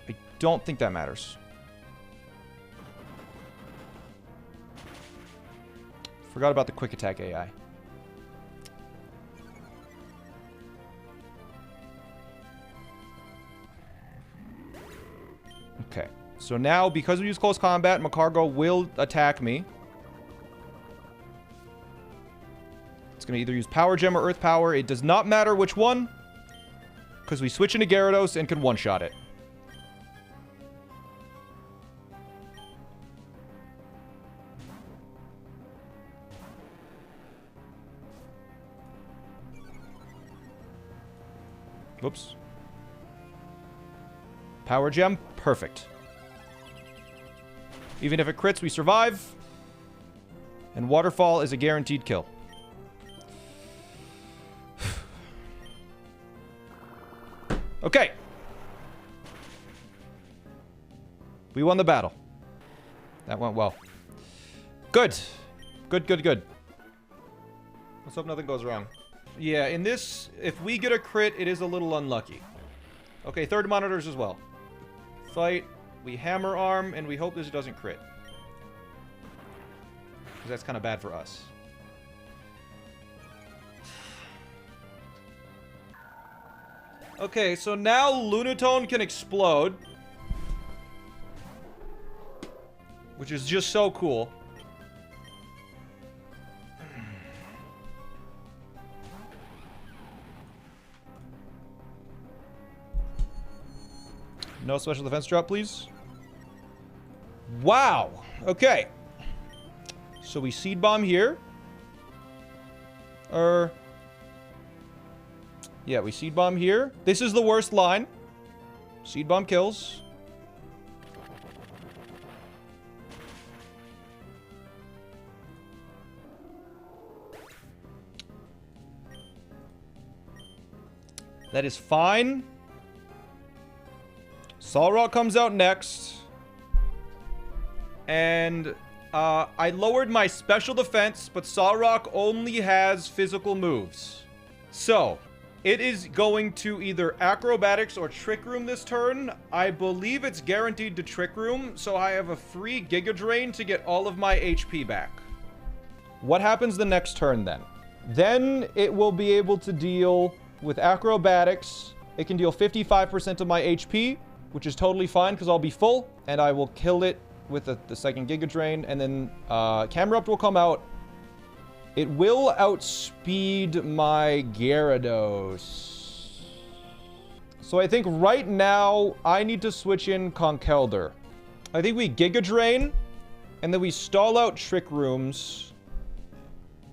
I don't think that matters. Forgot about the quick attack AI. Okay. So now, because we use close combat, Macargo will attack me. It's going to either use Power Gem or Earth Power. It does not matter which one, because we switch into Gyarados and can one-shot it. Whoops. Power Gem, perfect. Even if it crits, we survive. And Waterfall is a guaranteed kill. Okay. We won the battle. That went well. Good. Good, good, good. Let's hope nothing goes wrong. Yeah, in this, if we get a crit, it is a little unlucky. Okay, third monitors as well. Fight. We Hammer Arm, and we hope this doesn't crit. Because that's kind of bad for us. Okay, so now Lunatone can explode. Which is just so cool. No special defense drop, please. Wow. Okay. So we Seed Bomb here. Yeah, we Seed Bomb here. This is the worst line. Seed Bomb kills. That is fine. Solrock comes out next. And I lowered my special defense, but Solrock only has physical moves. So, It is going to either Acrobatics or Trick Room this turn. I believe it's guaranteed to Trick Room, so I have a free Giga Drain to get all of my HP back. What happens the next turn then? Then it will be able to deal with Acrobatics. It can deal 55% of my HP, which is totally fine because I'll be full, and I will kill it with the second Giga Drain, and then Camera Up will come out. It will outspeed my Gyarados. So I think right now, I need to switch in Conkeldurr. I think we Giga Drain, and then we stall out Trick Rooms.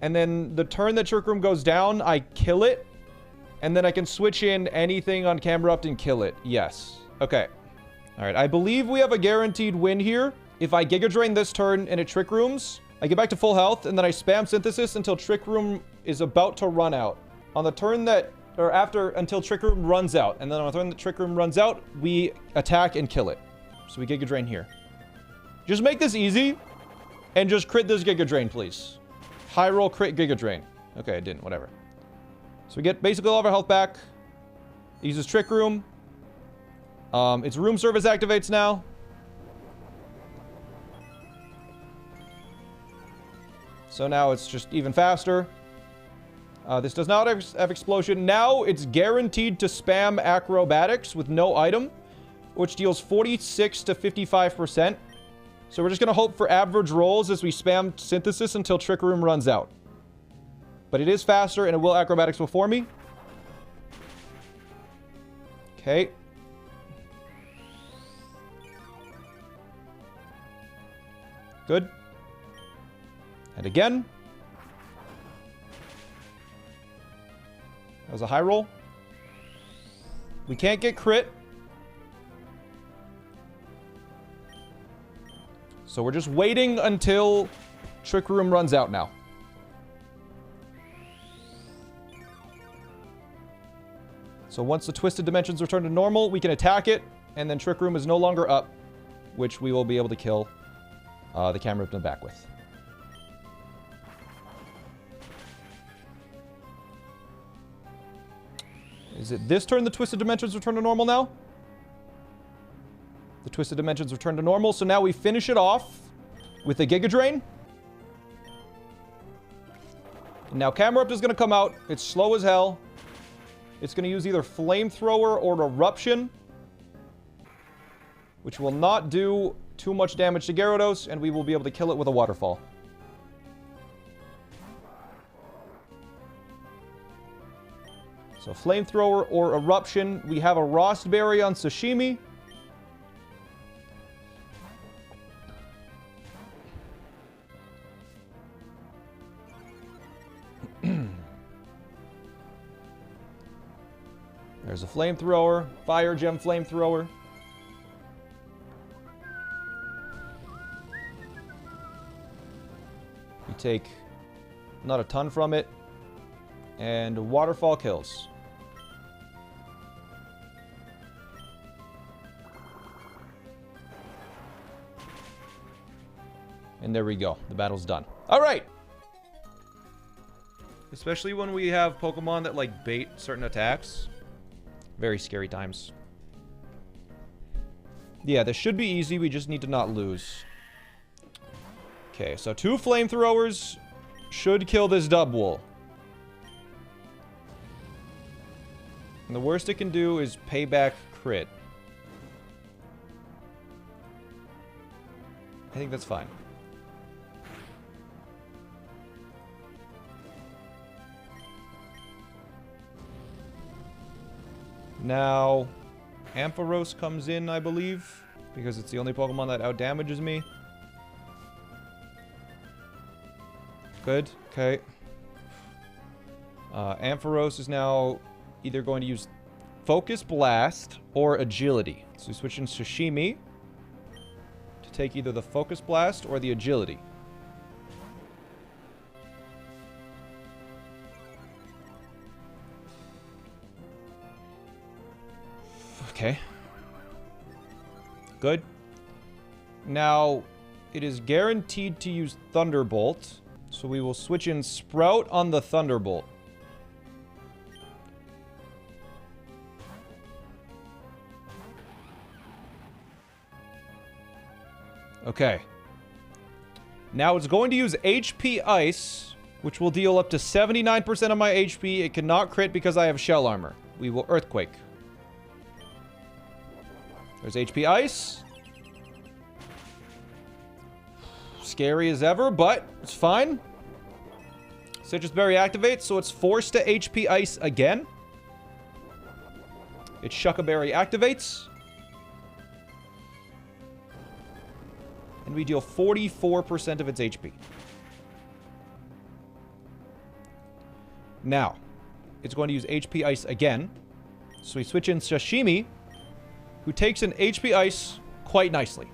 And then the turn that Trick Room goes down, I kill it. And then I can switch in anything on Camera Up and kill it. Yes. Okay. Alright, I believe we have a guaranteed win here. If I Giga Drain this turn and it Trick Rooms, I get back to full health, and then I spam Synthesis until Trick Room is about to run out. On the turn that, or after, until Trick Room runs out. And then on the turn that Trick Room runs out, we attack and kill it. So we Giga Drain here. Just make this easy, and just crit this Giga Drain, please. High roll crit Giga Drain. Okay, it didn't, whatever. So we get basically all of our health back. It uses Trick Room. Its Room Service activates now. So now it's just even faster. This does not have Explosion. Now it's guaranteed to spam Acrobatics with no item, which deals 46 to 55%. So we're just going to hope for average rolls as we spam Synthesis until Trick Room runs out. But it is faster, and it will Acrobatics before me. Okay. Good. And again. That was a high roll. We can't get crit. So we're just waiting until Trick Room runs out now. So once the Twisted Dimensions return to normal, we can attack it, and then Trick Room is no longer up, which we will be able to kill the Camera Up in the back with. Is it this turn the Twisted Dimensions return to normal now? The Twisted Dimensions return to normal, so now we finish it off with the Giga Drain. Now Camera Up is going to come out. It's slow as hell. It's going to use either Flamethrower or Eruption, which will not do too much damage to Gyarados, and we will be able to kill it with a Waterfall. So Flamethrower or Eruption. We have a Rost Berry on Sashimi. There's a Flamethrower. Fire Gem Flamethrower. We take not a ton from it. And Waterfall kills. And there we go. The battle's done. All right. Especially when we have Pokemon that, like, bait certain attacks. Very scary times. Yeah, this should be easy. We just need to not lose. Okay, so 2 Flamethrowers should kill this Dubwool. And the worst it can do is payback crit. I think that's fine. Now, Ampharos comes in, I believe, because it's the only Pokemon that outdamages me. Good, okay. Ampharos is now either going to use Focus Blast or Agility. So we switch in Sashimi to take either the Focus Blast or the Agility. Okay. Good. Now, it is guaranteed to use Thunderbolt, so we will switch in Sprout on the Thunderbolt. Okay. Now it's going to use HP Ice, which will deal up to 79% of my HP. It cannot crit because I have Shell Armor. We will Earthquake. There's HP Ice. Scary as ever, but it's fine. Citrus Berry activates, so it's forced to HP Ice again. Its Shucka Berry activates. And we deal 44% of its HP. Now, it's going to use HP Ice again. So we switch in Sashimi, who takes an HP Ice quite nicely.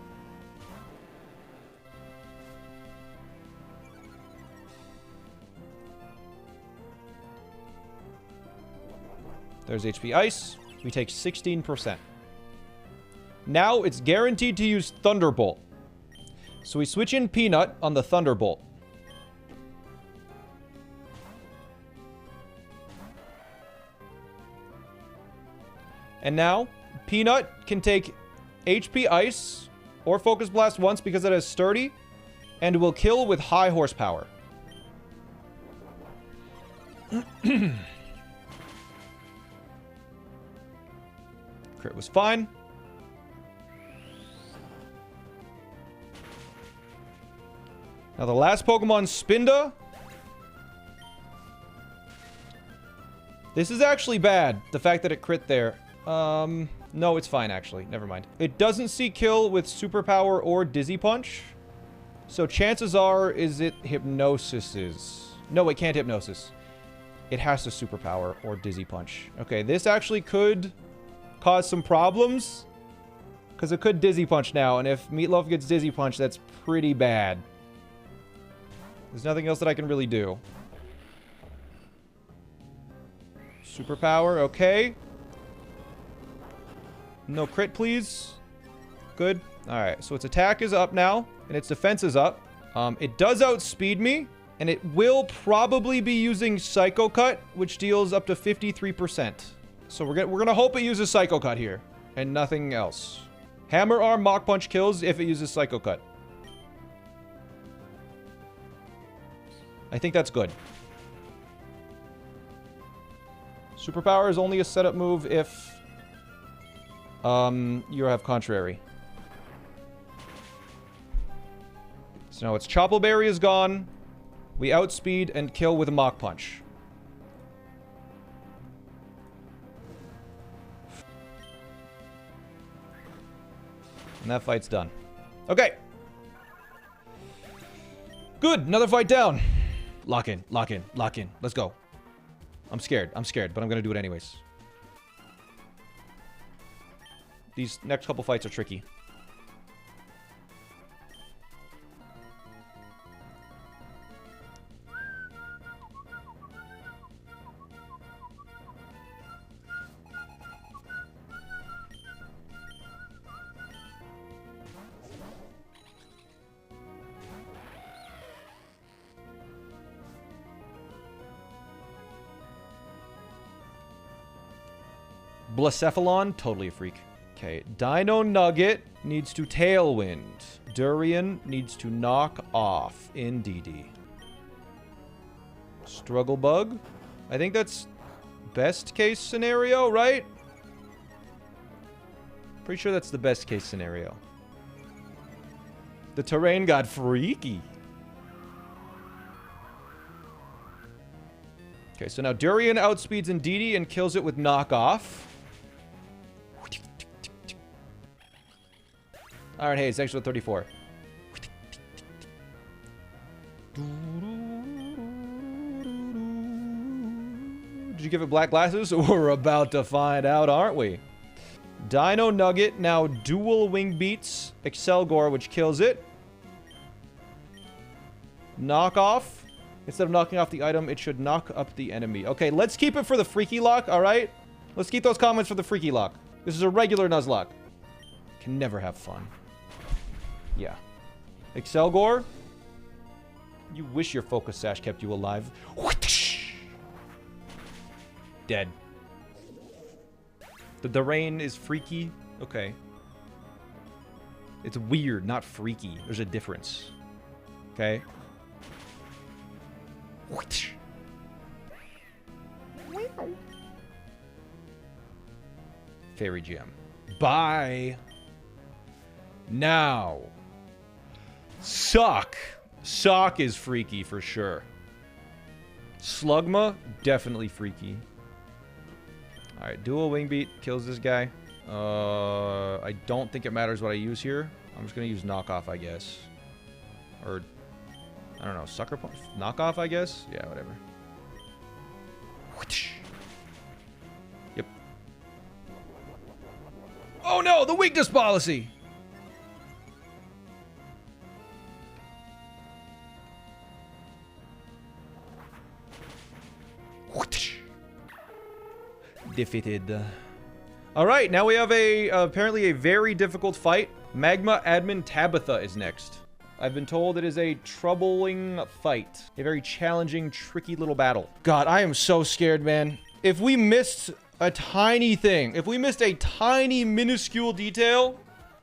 There's HP Ice. We take 16%. Now it's guaranteed to use Thunderbolt. So we switch in Peanut on the Thunderbolt. And now, Peanut can take HP Ice or Focus Blast once because it has Sturdy, and will kill with high horsepower. Crit was fine. Now the last Pokemon, Spinda. This is actually bad, the fact that it crit there. No, it's fine, actually. Never mind. It doesn't see kill with Superpower or Dizzy Punch. So chances are, is it Hypnosis? No, it can't Hypnosis. It has to Superpower or Dizzy Punch. Okay, this actually could cause some problems. Because it could Dizzy Punch now, and if Meatloaf gets Dizzy Punch, that's pretty bad. There's nothing else that I can really do. Superpower, okay. No crit, please. Good. Alright, so its attack is up now, and its defense is up. It does outspeed me, and it will probably be using Psycho Cut, which deals up to 53%. So we're gonna hope it uses Psycho Cut here, and nothing else. Hammer Arm Mach Punch kills if it uses Psycho Cut. I think that's good. Superpower is only a setup move if you have Contrary. So now its Chople Berry is gone. We outspeed and kill with a Mach Punch. And that fight's done. Okay. Good. Another fight down. Lock in. Lock in. Lock in. Let's go. I'm scared, but I'm gonna do it anyways. These next couple fights are tricky. Blacephalon, totally a freak. Okay, Dino Nugget needs to Tailwind. Durian needs to knock off in DD. Struggle Bug. I think that's best case scenario, right? Pretty sure that's the best case scenario. The terrain got freaky. Okay, so now Durian outspeeds in DD and kills it with knock off. Alright, hey, it's actually 34. Did you give it black glasses? We're about to find out, aren't we? Dino Nugget now dual wing beats Excelgor, which kills it. Knock off. Instead of knocking off the item, it should knock up the enemy. Okay, let's keep it for the Freaky Lock, alright? Let's keep those comments for the Freaky Lock. This is a regular Nuzlocke. Can never have fun. Yeah. Excelgor. You wish your Focus Sash kept you alive. Dead. The rain is freaky. Okay. It's weird, not freaky. There's a difference. Okay. Fairy gem. Bye. Now. Sock. Sock is freaky for sure. Slugma, definitely freaky. Alright, dual wing beat kills this guy. I don't think it matters what I use here. I'm just gonna use knockoff, I guess. Or, I don't know, sucker punch? Knockoff, I guess? Yeah, whatever. Yep. Oh no, the weakness policy! Defeated. Alright, now we have apparently a very difficult fight. Magma Admin Tabitha is next. I've been told it is a troubling fight. A very challenging, tricky little battle. God, I am so scared, man. If we missed a tiny thing, if we missed a tiny, minuscule detail,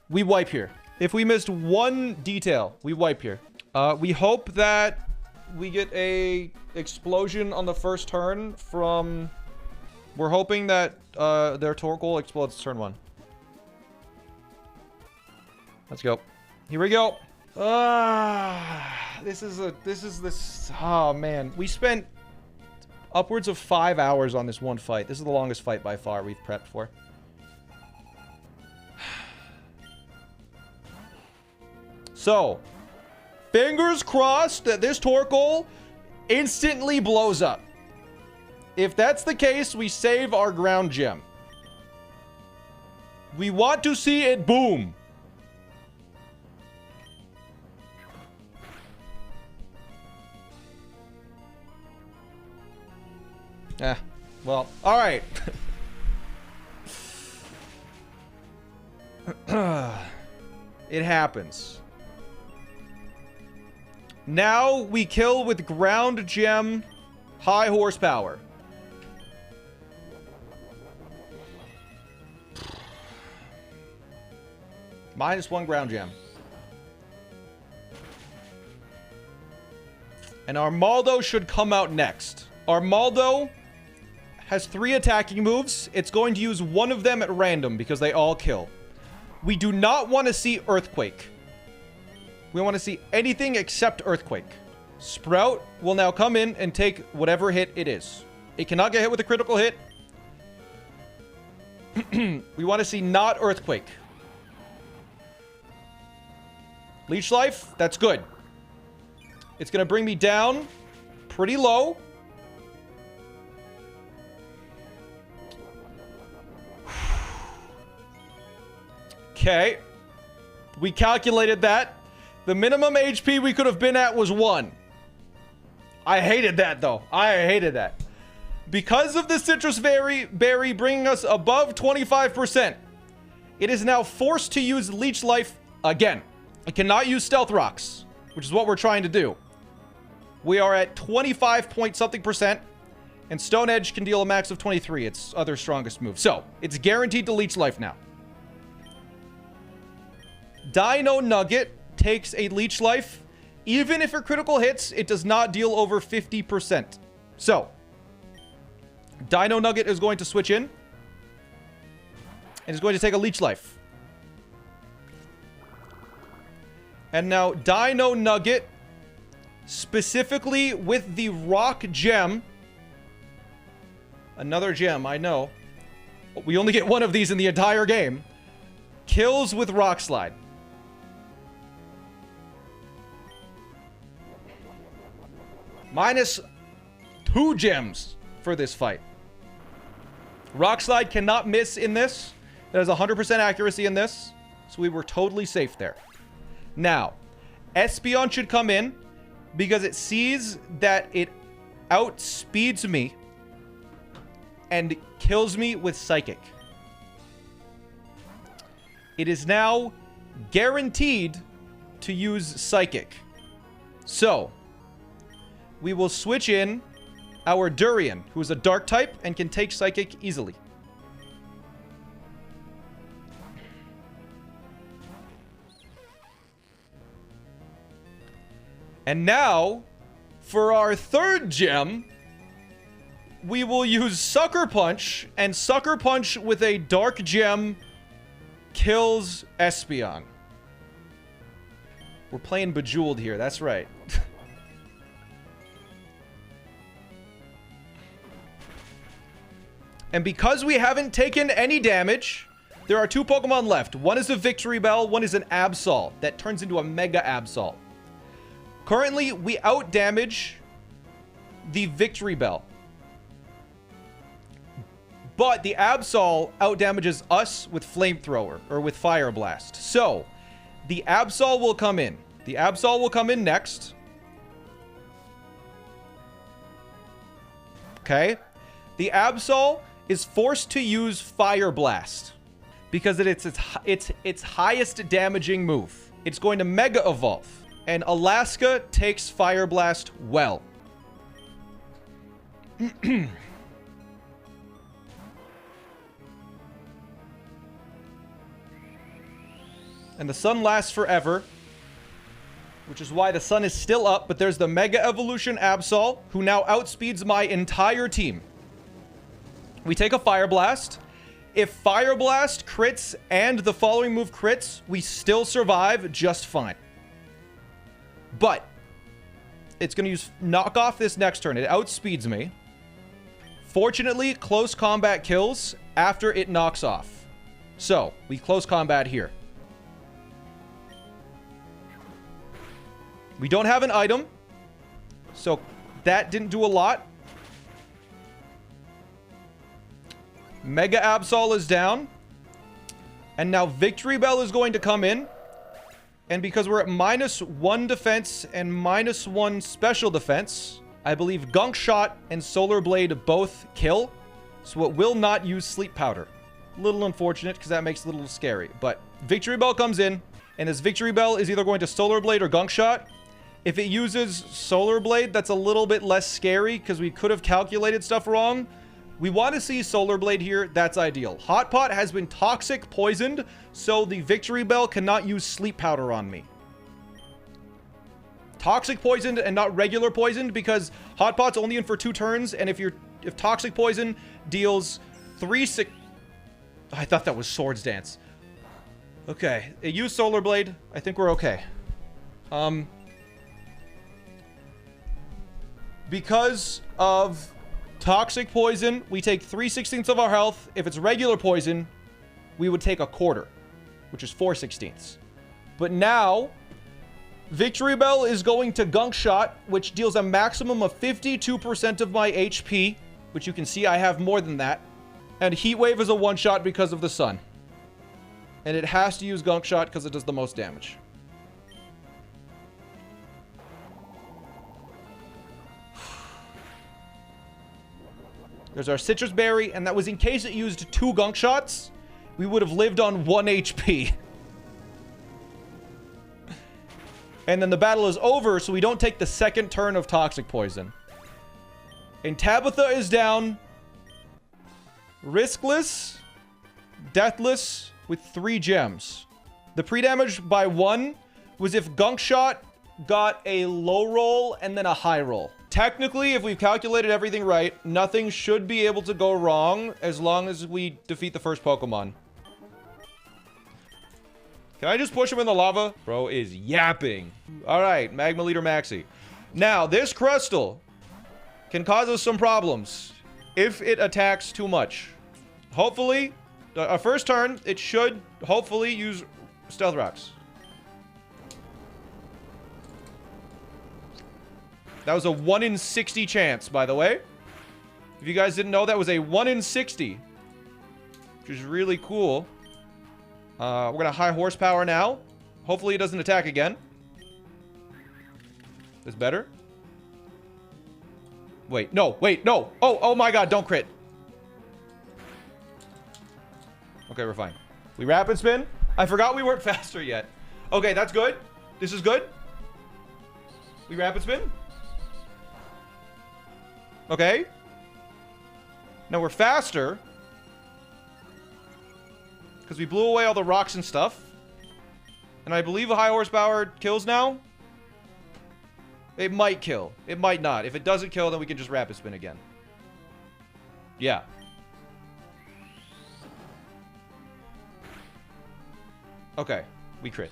we wipe here. If we missed one detail, we wipe here. We hope that we get a explosion on the first turn from... We're hoping that their Torkoal explodes turn 1. Let's go. Here we go. Oh man. We spent upwards of 5 hours on this one fight. This is the longest fight by far we've prepped for. So, fingers crossed that this Torkoal instantly blows up. If that's the case, we save our ground gem. We want to see it boom. Well, all right. It happens. Now we kill with ground gem, high horsepower. -1 ground gem. And our Maldo should come out next. Our Maldo has 3 attacking moves. It's going to use one of them at random because they all kill. We do not want to see Earthquake. We want to see anything except Earthquake. Sprout will now come in and take whatever hit it is. It cannot get hit with a critical hit. We want to see not Earthquake. Leech Life, that's good. It's going to bring me down pretty low. Okay. We calculated that. The minimum HP we could have been at was 1. I hated that, though. I hated that. Because of the Citrus Berry bringing us above 25%, it is now forced to use Leech Life again. It cannot use Stealth Rocks, which is what we're trying to do. We are at 25 point something %, and Stone Edge can deal a max of 23, its other strongest move. So, it's guaranteed to Leech Life now. Dino Nugget takes a Leech Life. Even if it critical hits, it does not deal over 50%. So, Dino Nugget is going to switch in, and is going to take a Leech Life. And now, Dino Nugget, specifically with the Rock Gem. Another gem, I know. We only get one of these in the entire game. Kills with Rock Slide. -2 gems for this fight. Rock Slide cannot miss in this. It has 100% accuracy in this. So we were totally safe there. Now, Espeon should come in because it sees that it outspeeds me and kills me with Psychic. It is now guaranteed to use Psychic. So, we will switch in our Durian, who is a Dark type and can take Psychic easily. And now, for our third gem, we will use Sucker Punch, and Sucker Punch with a dark gem kills Espeon. We're playing Bejeweled here, that's right. And because we haven't taken any damage, there are 2 Pokemon left. One is a Victory Bell, one is an Absol that turns into a Mega Absol. Currently, we out-damage the Victory Bell. But the Absol out-damages us with Flamethrower, or with Fire Blast. So, the Absol will come in. The Absol will come in next. Okay. The Absol is forced to use Fire Blast because it's its highest damaging move. It's going to Mega Evolve, and Alaska takes Fire Blast well. And the sun lasts forever, which is why the sun is still up, but there's the Mega Evolution Absol, who now outspeeds my entire team. We take a Fire Blast. If Fire Blast crits and the following move crits, we still survive just fine. But it's going to use Knock Off this next turn. It outspeeds me. Fortunately, close combat kills after it knocks off. So, we close combat here. We don't have an item, so that didn't do a lot. Mega Absol is down. And now Victory Bell is going to come in. And because we're at -1 defense and -1 special defense, I believe Gunk Shot and Solar Blade both kill. So it will not use Sleep Powder. A little unfortunate because that makes it a little scary. But Victory Bell comes in. And this Victory Bell is either going to Solar Blade or Gunk Shot. If it uses Solar Blade, that's a little bit less scary because we could have calculated stuff wrong. We want to see Solar Blade here. That's ideal. Hot Pot has been toxic poisoned, so the Victory Bell cannot use Sleep Powder on me. Toxic poisoned and not regular poisoned because Hot Pot's only in for 2 turns, and if toxic poison deals 3 6... I thought that was Swords Dance. Okay, it used Solar Blade. I think we're okay. Because of toxic poison, we take 3/16 of our health. If it's regular poison, we would take 1/4, which is 4/16. But now, Victory Bell is going to Gunk Shot, which deals a maximum of 52% of my HP, which you can see I have more than that. And Heat Wave is a one-shot because of the sun. And it has to use Gunk Shot because it does the most damage. There's our Citrus Berry, and that was in case it used 2 Gunk Shots. We would have lived on 1 HP. And then the battle is over, so we don't take the second turn of Toxic Poison. And Tabitha is down. Riskless. Deathless with 3 gems. The pre-damage by 1 was if Gunk Shot got a low roll and then a high roll. Technically, if we've calculated everything right, nothing should be able to go wrong as long as we defeat the first Pokemon. Can I just push him in the lava? Bro is yapping. All right, Magma Leader Maxi. Now, this Crustle can cause us some problems if it attacks too much. Hopefully, our first turn, it should hopefully use Stealth Rocks. That was a 1 in 60 chance, by the way. If you guys didn't know, that was a 1 in 60. Which is really cool. We're going to high horsepower now. Hopefully it doesn't attack again. Is better? Wait, no, wait, no. Oh my god, don't crit. Okay, we're fine. We Rapid Spin. I forgot we weren't faster yet. Okay, that's good. This is good. We Rapid Spin. Okay. Now we're faster. Because we blew away all the rocks and stuff. And I believe a high horsepower kills now. It might kill. It might not. If it doesn't kill, then we can just rapid spin again. Yeah. Okay. We crit.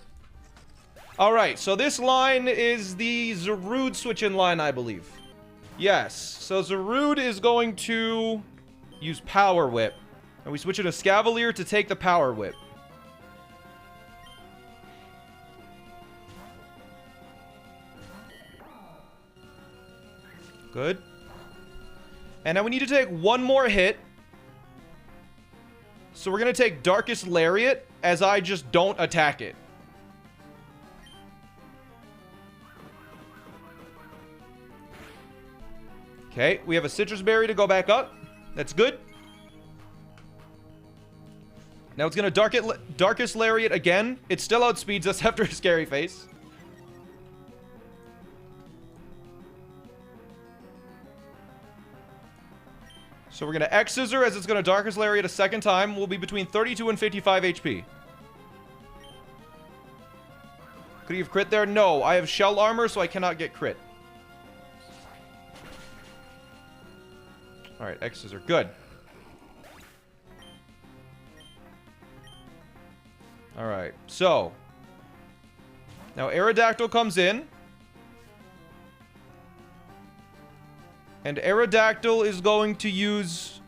Alright, so this line is the Zarude switch-in line, I believe. Yes. So Zarude is going to use Power Whip. And we switch it to Scavalier to take the Power Whip. Good. And now we need to take one more hit. So we're going to take Darkest Lariat as I just don't attack it. Okay, we have a Citrus Berry to go back up. That's good. Now it's going to Darkest Lariat again. It still outspeeds us after a scary face. So we're going to X-Scissor as it's going to Darkest Lariat a second time. We'll be between 32 and 55 HP. Could you have crit there? No, I have Shell Armor, so I cannot get crit. Alright, X-Scissor. Good. Alright, so. Now Aerodactyl comes in. And Aerodactyl is going to use...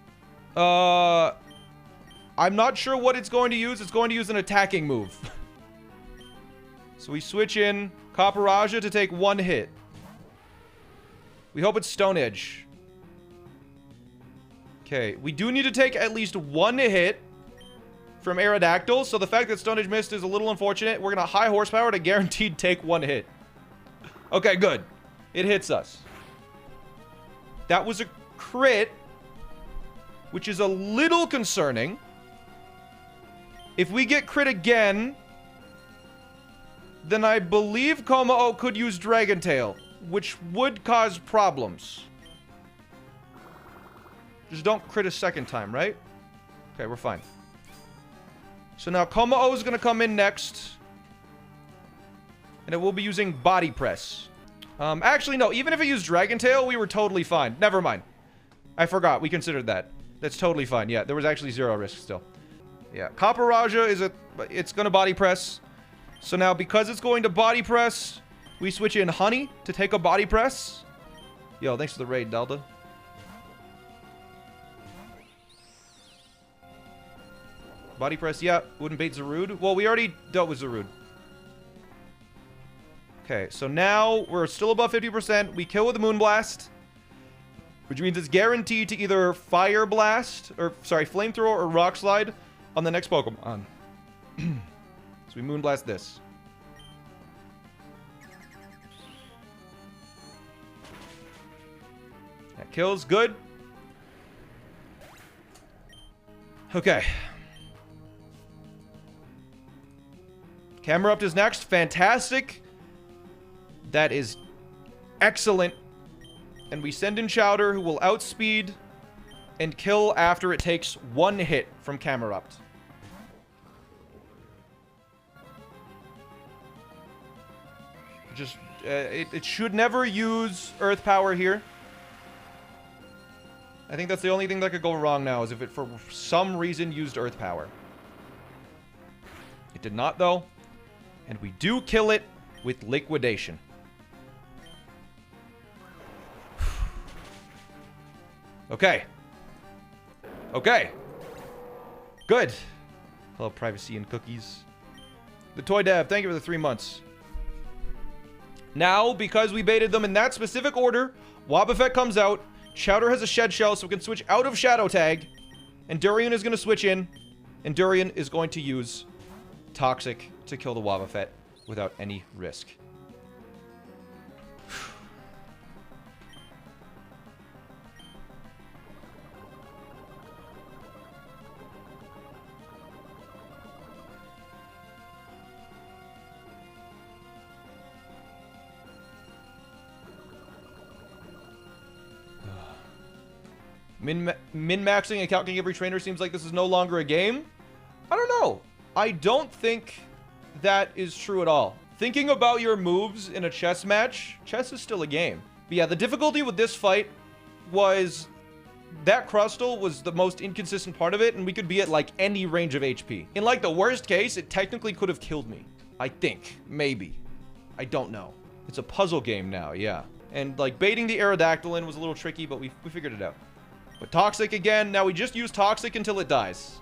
I'm not sure what it's going to use. It's going to use an attacking move. So we switch in Copperaja to take one hit. We hope it's Stone Edge. Okay, we do need to take at least one hit from Aerodactyl. So the fact that Stone Edge missed is a little unfortunate. We're going to high horsepower to guaranteed take one hit. Okay, good. It hits us. That was a crit, which is a little concerning. If we get crit again, then I believe Komao could use Dragon Tail, which would cause problems. Just don't crit a second time, right? Okay, we're fine. So now Komao is going to come in next. And it will be using Body Press. Actually, no. Even if it used Dragon Tail, we were totally fine. Never mind. I forgot. We considered that. That's totally fine. Yeah, there was actually zero risk still. Yeah. Copperaja is it's going to Body Press. So now, because it's going to Body Press, we switch in Honey to take a Body Press. Yo, thanks for the raid, Delta. Body Press, yeah. Wouldn't bait Zarude. Well, we already dealt with Zarude. Okay, so now we're still above 50%. We kill with the Moonblast, which means it's guaranteed to either Fire Blast, or, sorry, Flamethrower or Rock Slide on the next Pokemon. So we Moonblast this. That kills. Good. Okay. Camerupt is next. Fantastic. That is excellent. And we send in Chowder, who will outspeed and kill after it takes one hit from Camerupt. Just, it should never use Earth Power here. I think that's the only thing that could go wrong now, is if it for some reason used Earth Power. It did not, though. And we do kill it with Liquidation. Okay. Okay. Good. Hello, Privacy and Cookies. The Toy Dev, thank you for the 3 months. Now, because we baited them in that specific order, Wobbuffet comes out. Chowder has a Shed Shell, so we can switch out of Shadow Tag. And Durian is going to switch in. And Durian is going to use Toxic to kill the Wobbuffet without any risk. Min-maxing and calculating every trainer seems like this is no longer a game. I don't know. I don't think that is true at all. Thinking about your moves in a chess match, chess is still a game. But yeah, the difficulty with this fight was that Crustal was the most inconsistent part of it, and we could be at like any range of HP. In like the worst case, it technically could have killed me. I think. Maybe. I don't know. It's a puzzle game now, yeah. And like baiting the Aerodactyl in was a little tricky, but we figured it out. But Toxic again. Now we just use Toxic until it dies.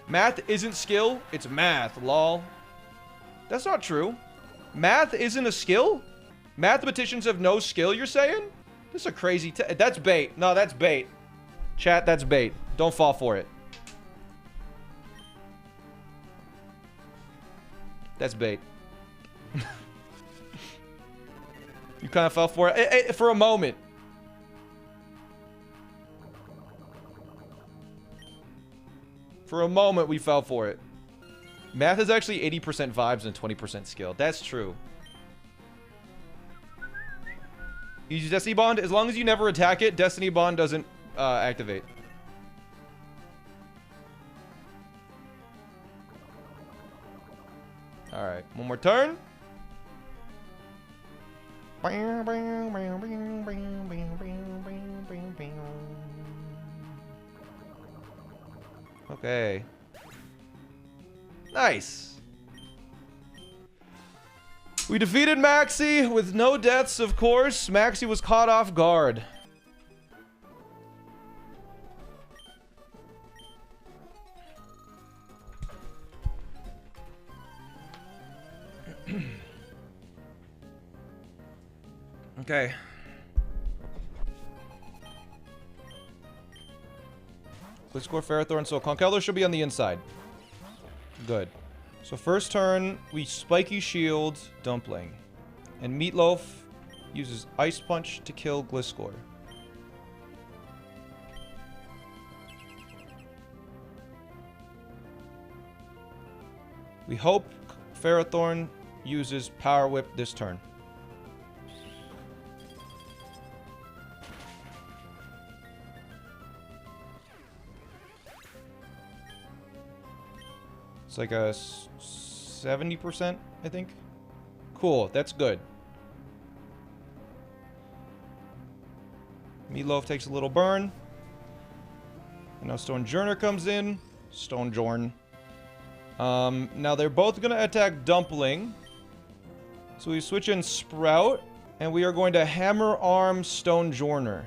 Math isn't skill, it's math, lol. That's not true. Math isn't a skill? Mathematicians have no skill, you're saying? This is a crazy... That's bait. No, that's bait. Chat, that's bait. Don't fall for it. That's bait. You kind of fell for it. For a moment. For a moment, we fell for it. Math is actually 80% vibes and 20% skill. That's true. You use Destiny Bond. As long as you never attack it, Destiny Bond doesn't activate. Alright, one more turn. Okay. Nice. We defeated Maxi with no deaths, of course. Maxi was caught off guard. Okay. Let's score Ferrothorn, so Conkeldurr should be on the inside. Good. So first turn, we Spiky Shield Dumpling. And Meatloaf uses Ice Punch to kill Gliscor. We hope Ferrothorn uses Power Whip this turn. It's like a 70%, I think. Cool, that's good. Meatloaf takes a little burn. And now Stonejourner comes in. Stonejorn. Now they're both gonna attack Dumpling. So we switch in Sprout. And we are going to Hammer Arm Stonejourner.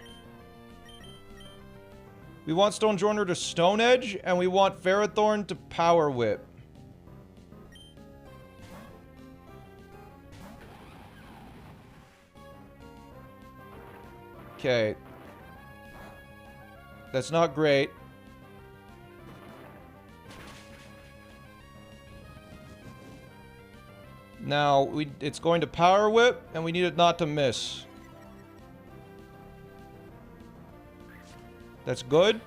We want Stonejourner to Stone Edge, and we want Ferrothorn to Power Whip. Okay. That's not great. Now, it's going to Power Whip, and we need it not to miss. That's good.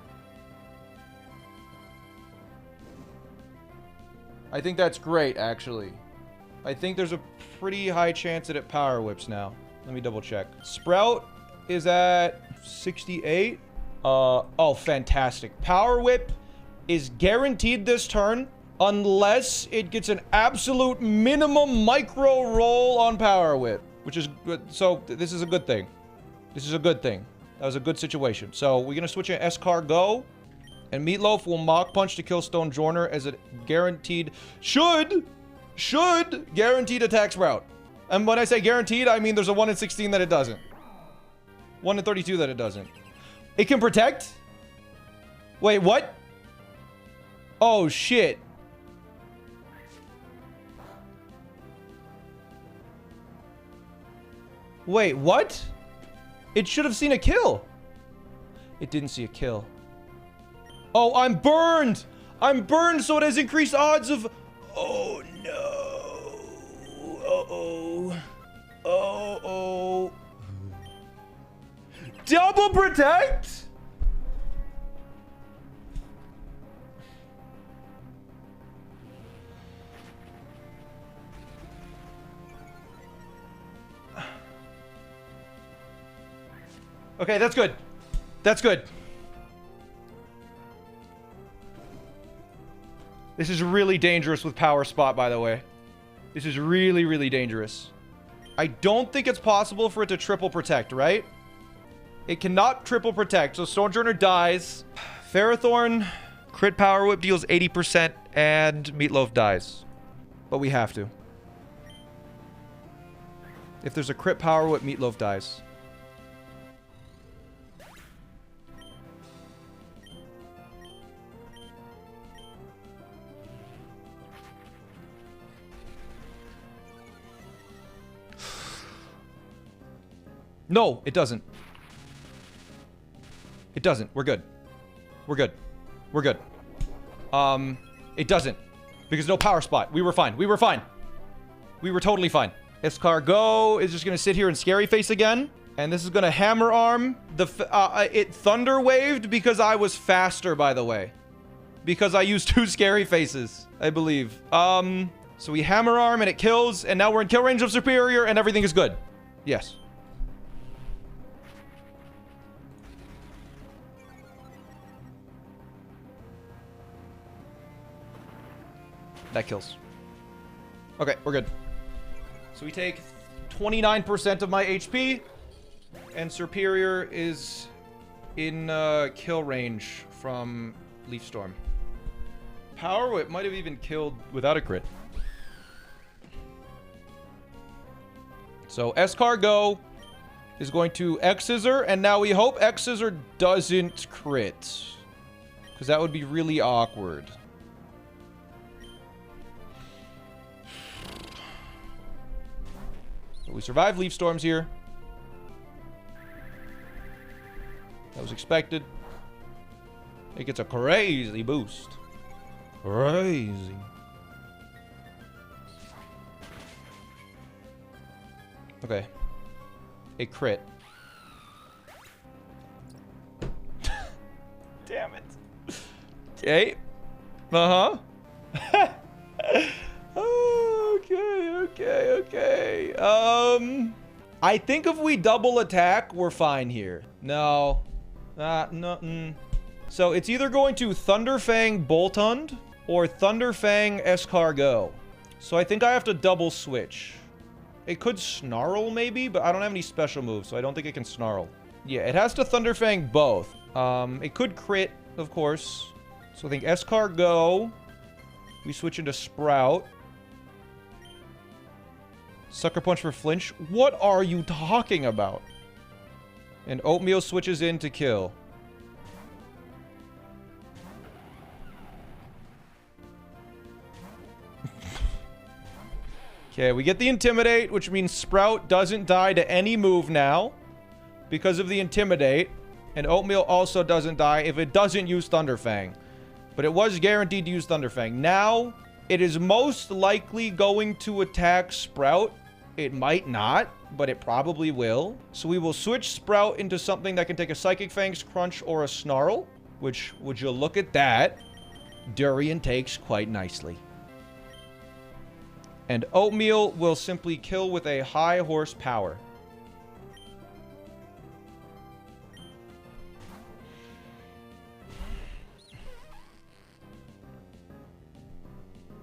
I think that's great, actually. I think there's a pretty high chance that it Power Whips now. Let me double check. Sprout is at 68. Oh, fantastic. Power Whip is guaranteed this turn unless it gets an absolute minimum micro roll on Power Whip, which is good. So this is a good thing. This is a good thing. That was a good situation. So we're gonna switch in Escar Go, and Meatloaf will Mach Punch to kill Stonejourner as a guaranteed should guaranteed attack Sprout. And when I say guaranteed, I mean there's a 1 in 16 that it doesn't. 1 in 32 that it doesn't. It can protect? Wait, what? Oh, shit. Wait, what? It should have seen a kill. It didn't see a kill. Oh, I'm burned! I'm burned, so it has increased odds of... Oh, no. Uh-oh. Uh-oh. Double protect? Okay, that's good. That's good. This is really dangerous with Power Spot, by the way. This is really, really dangerous. I don't think it's possible for it to triple protect, right? It cannot triple protect, so Sojourner dies. Ferrothorn, crit power whip deals 80%, and Meatloaf dies. But we have to. If there's a crit power whip, Meatloaf dies. No, it doesn't. It doesn't. We're good. We're good. We're good. It doesn't. Because no power spot. We were fine. We were fine. We were totally fine. Escargot is just going to sit here and scary face again. And this is going to hammer arm. It thunder waved because I was faster, by the way. Because I used 2 scary faces, I believe. So we hammer arm and it kills. And now we're in kill range of Superior and everything is good. Yes. That kills. Okay, we're good. So we take 29% of my HP, and Superior is in kill range from Leaf Storm. Power Whip might have even killed without a crit. So Escargot is going to X-Scissor, and now we hope X-Scissor doesn't crit, because that would be really awkward. But we survived Leaf Storms here. That was expected. It gets a crazy boost. Crazy. Okay. A crit. Damn it. Okay. Uh-huh. Okay. I think if we double attack, we're fine here. No. No. So it's either going to Thunderfang Boltund or Thunderfang Escargot. So I think I have to double switch. It could Snarl maybe, but I don't have any special moves, so I don't think it can Snarl. Yeah, it has to Thunderfang both. It could crit, of course. So I think Escargot. We switch into Sprout. Sucker Punch for flinch? What are you talking about? And Oatmeal switches in to kill. Okay, we get the Intimidate, which means Sprout doesn't die to any move now because of the Intimidate. And Oatmeal also doesn't die if it doesn't use Thunderfang. But it was guaranteed to use Thunderfang. Now, it is most likely going to attack Sprout. It might not, but it probably will. So we will switch Sprout into something that can take a Psychic Fangs, Crunch, or a Snarl. Which, would you look at that? Durian takes quite nicely. And Oatmeal will simply kill with a high horsepower.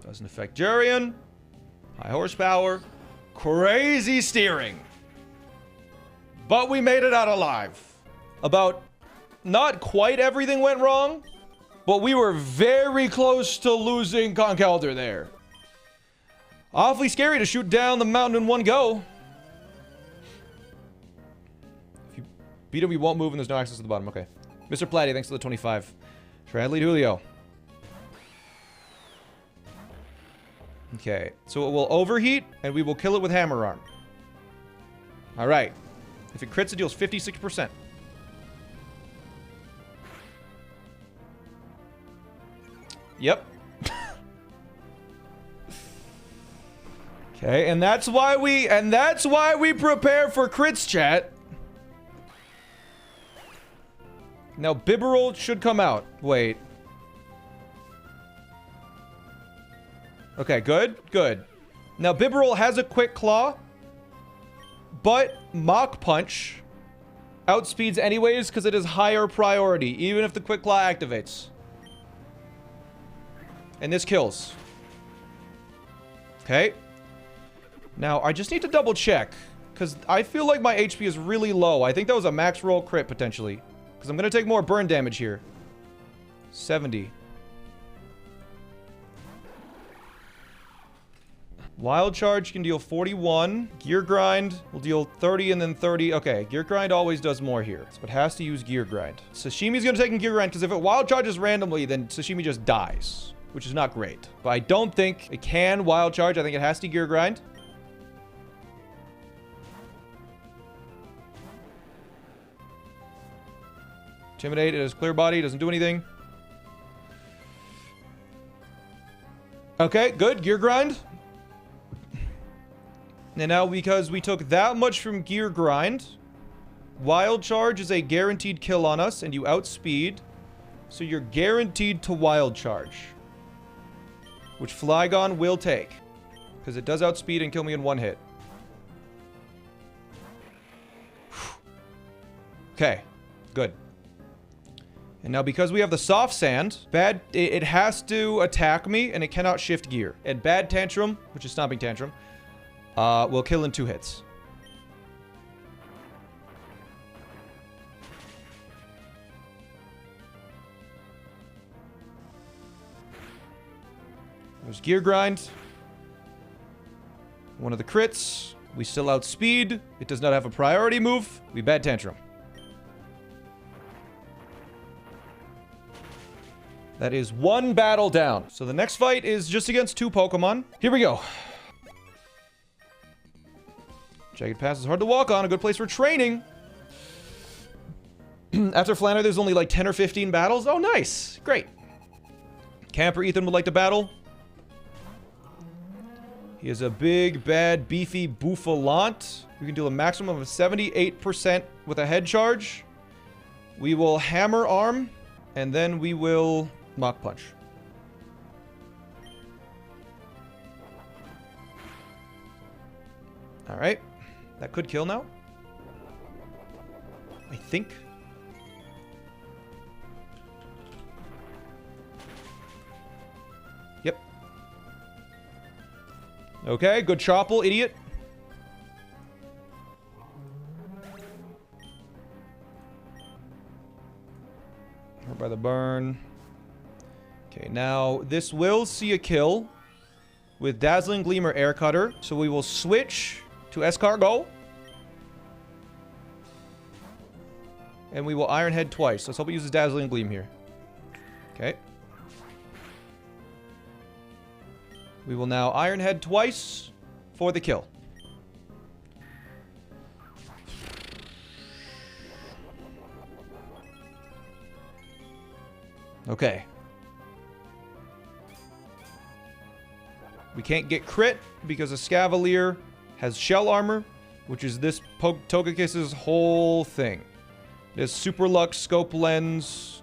Doesn't affect Durian. High horsepower. Crazy steering. But we made it out alive. About not quite everything went wrong, but we were very close to losing Conkeldurr there. Awfully scary to shoot down the mountain in one go. If you beat him, we won't move and there's no access to the bottom. Okay. Mr. Platty, thanks for the 25. Tradley Julio. Okay, so it will overheat, and we will kill it with Hammer Arm. Alright. If it crits, it deals 56%. Yep. Okay, and that's why we prepare for crits, chat. Now, Bibarel should come out. Wait. Okay, good. Now, Bibarel has a Quick Claw, but Mach Punch outspeeds anyways because it is higher priority, even if the Quick Claw activates. And this kills. Okay. Now, I just need to double check, because I feel like my HP is really low. I think that was a max roll crit, potentially. Because I'm going to take more burn damage here. 70. Wild Charge can deal 41. Gear Grind will deal 30 and then 30. Okay, Gear Grind always does more here. So it has to use Gear Grind. Sashimi's going to take in Gear Grind, because if it Wild Charges randomly, then Sashimi just dies, which is not great. But I don't think it can Wild Charge. I think it has to Gear Grind. Intimidate, it has clear body, doesn't do anything. Okay, good. Gear Grind. And now, because we took that much from Gear Grind, Wild Charge is a guaranteed kill on us, and you outspeed. So you're guaranteed to Wild Charge, which Flygon will take, because it does outspeed and kill me in one hit. Okay, good. And now, because we have the soft sand, it has to attack me, and it cannot shift gear. And Bad Tantrum, which is Stomping Tantrum, will kill in 2 hits. There's Gear Grind. One of the crits. We still outspeed. It does not have a priority move. We Bad Tantrum. That is 1 battle down. So the next fight is just against 2 Pokemon. Here we go. Jagged Pass is hard to walk on. A good place for training. After Flanner, there's only like 10 or 15 battles. Oh, nice. Great. Camper Ethan would like to battle. He is a big, bad, beefy Bouffalant. We can deal a maximum of 78% with a head charge. We will Hammer Arm, and then we will Mach Punch. All right. That could kill now. I think. Yep. Okay, good Chopple, idiot. Hurt by the burn. Okay, now this will see a kill with Dazzling Gleam or Air Cutter. So we will switch to Escargot. And we will Iron Head twice. Let's hope it uses Dazzling Gleam here. Okay. We will now Iron Head twice for the kill. Okay. We can't get crit because a Scavalier has Shell Armor, which is this Togekiss's whole thing. It has Super Lux, Scope Lens.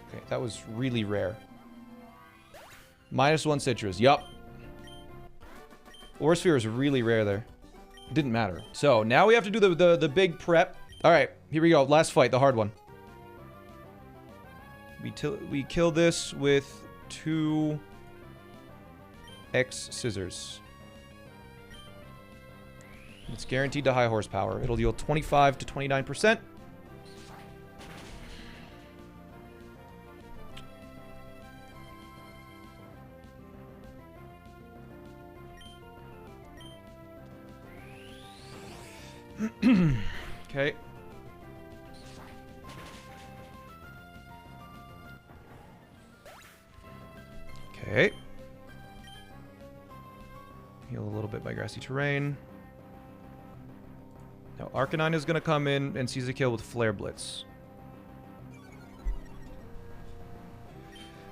Okay, that was really rare. -1 Citrus. Yup. Ore Sphere is really rare there. It didn't matter. So, now we have to do the big prep. Alright, here we go. Last fight, the hard one. We kill this with 2 X Scissors. It's guaranteed to high horsepower. It'll deal 25 to 29%. Okay. Okay. Heal a little bit by grassy terrain. Now Arcanine is going to come in and seize a kill with Flare Blitz.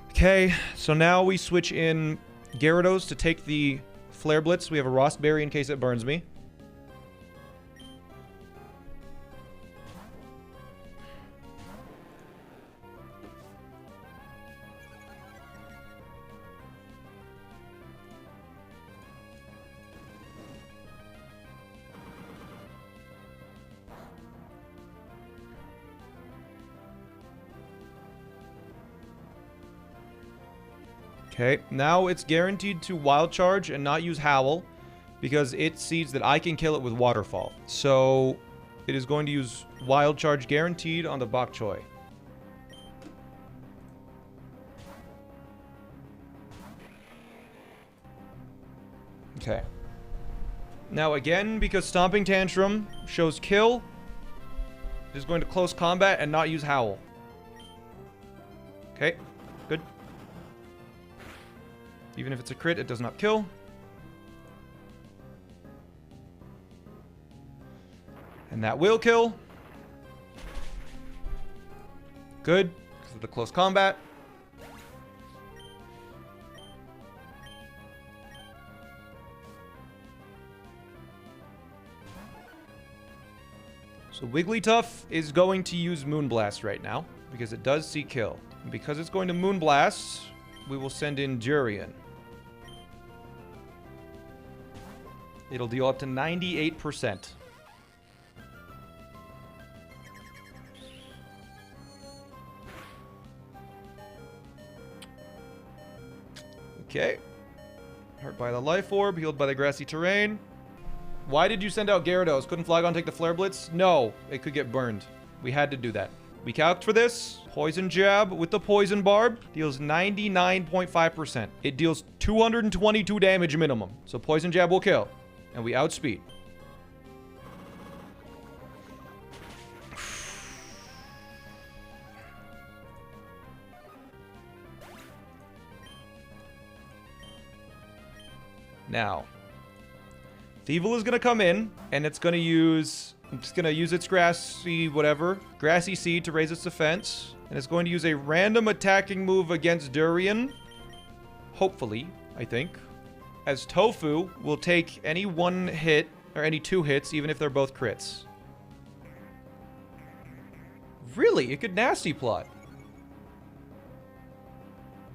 Okay, so now we switch in Gyarados to take the Flare Blitz. We have a Rost Berry in case it burns me. Okay, now it's guaranteed to wild charge and not use Howl because it sees that I can kill it with Waterfall. So it is going to use wild charge guaranteed on the Bok Choy. Okay. Now again, because Stomping Tantrum shows kill, it is going to close combat and not use Howl. Okay, good. Even if it's a crit, it does not kill. And that will kill. Good, because of the close combat. So Wigglytuff is going to use Moonblast right now, because it does see kill. And because it's going to Moonblast, we will send in Durian. It'll deal up to 98%. Okay. Hurt by the Life Orb, healed by the Grassy Terrain. Why did you send out Gyarados? Couldn't Flygon take the Flare Blitz? No, it could get burned. We had to do that. We calced for this. Poison Jab with the Poison Barb deals 99.5%. It deals 222 damage minimum. So Poison Jab will kill. And we outspeed. Now, Thievul is going to come in, and it's going to use... It's going to use its Grassy Seed to raise its defense. And it's going to use a random attacking move against Durian. Hopefully, I think. As Tofu will take any one hit, or any two hits, even if they're both crits. Really? It could Nasty Plot.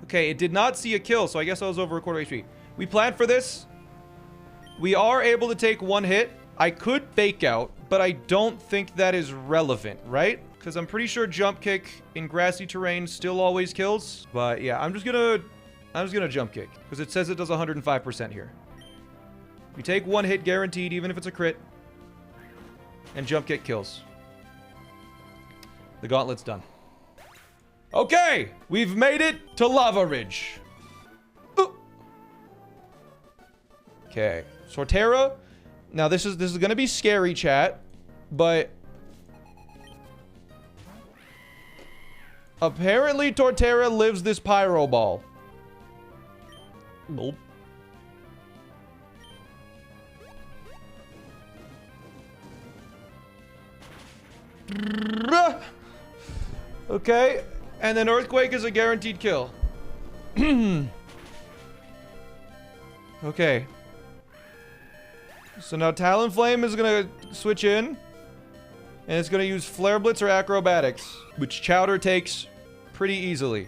Okay, it did not see a kill, so I guess I was over a quarter HP. We planned for this. We are able to take one hit. I could Fake Out, but I don't think that is relevant, right? Because I'm pretty sure Jump Kick in grassy terrain still always kills. But yeah, I'm just gonna Jump Kick because it says it does 105% here. We take one hit guaranteed, even if it's a crit, and Jump Kick kills. The gauntlet's done. Okay, we've made it to Lava Ridge. Okay, Sortera. Now this is gonna be scary, chat, but apparently Torterra lives this Pyro Ball. Nope. Okay, and then Earthquake is a guaranteed kill. Okay. So now Talonflame is gonna switch in, and it's gonna use Flare Blitz or Acrobatics, which Chowder takes pretty easily.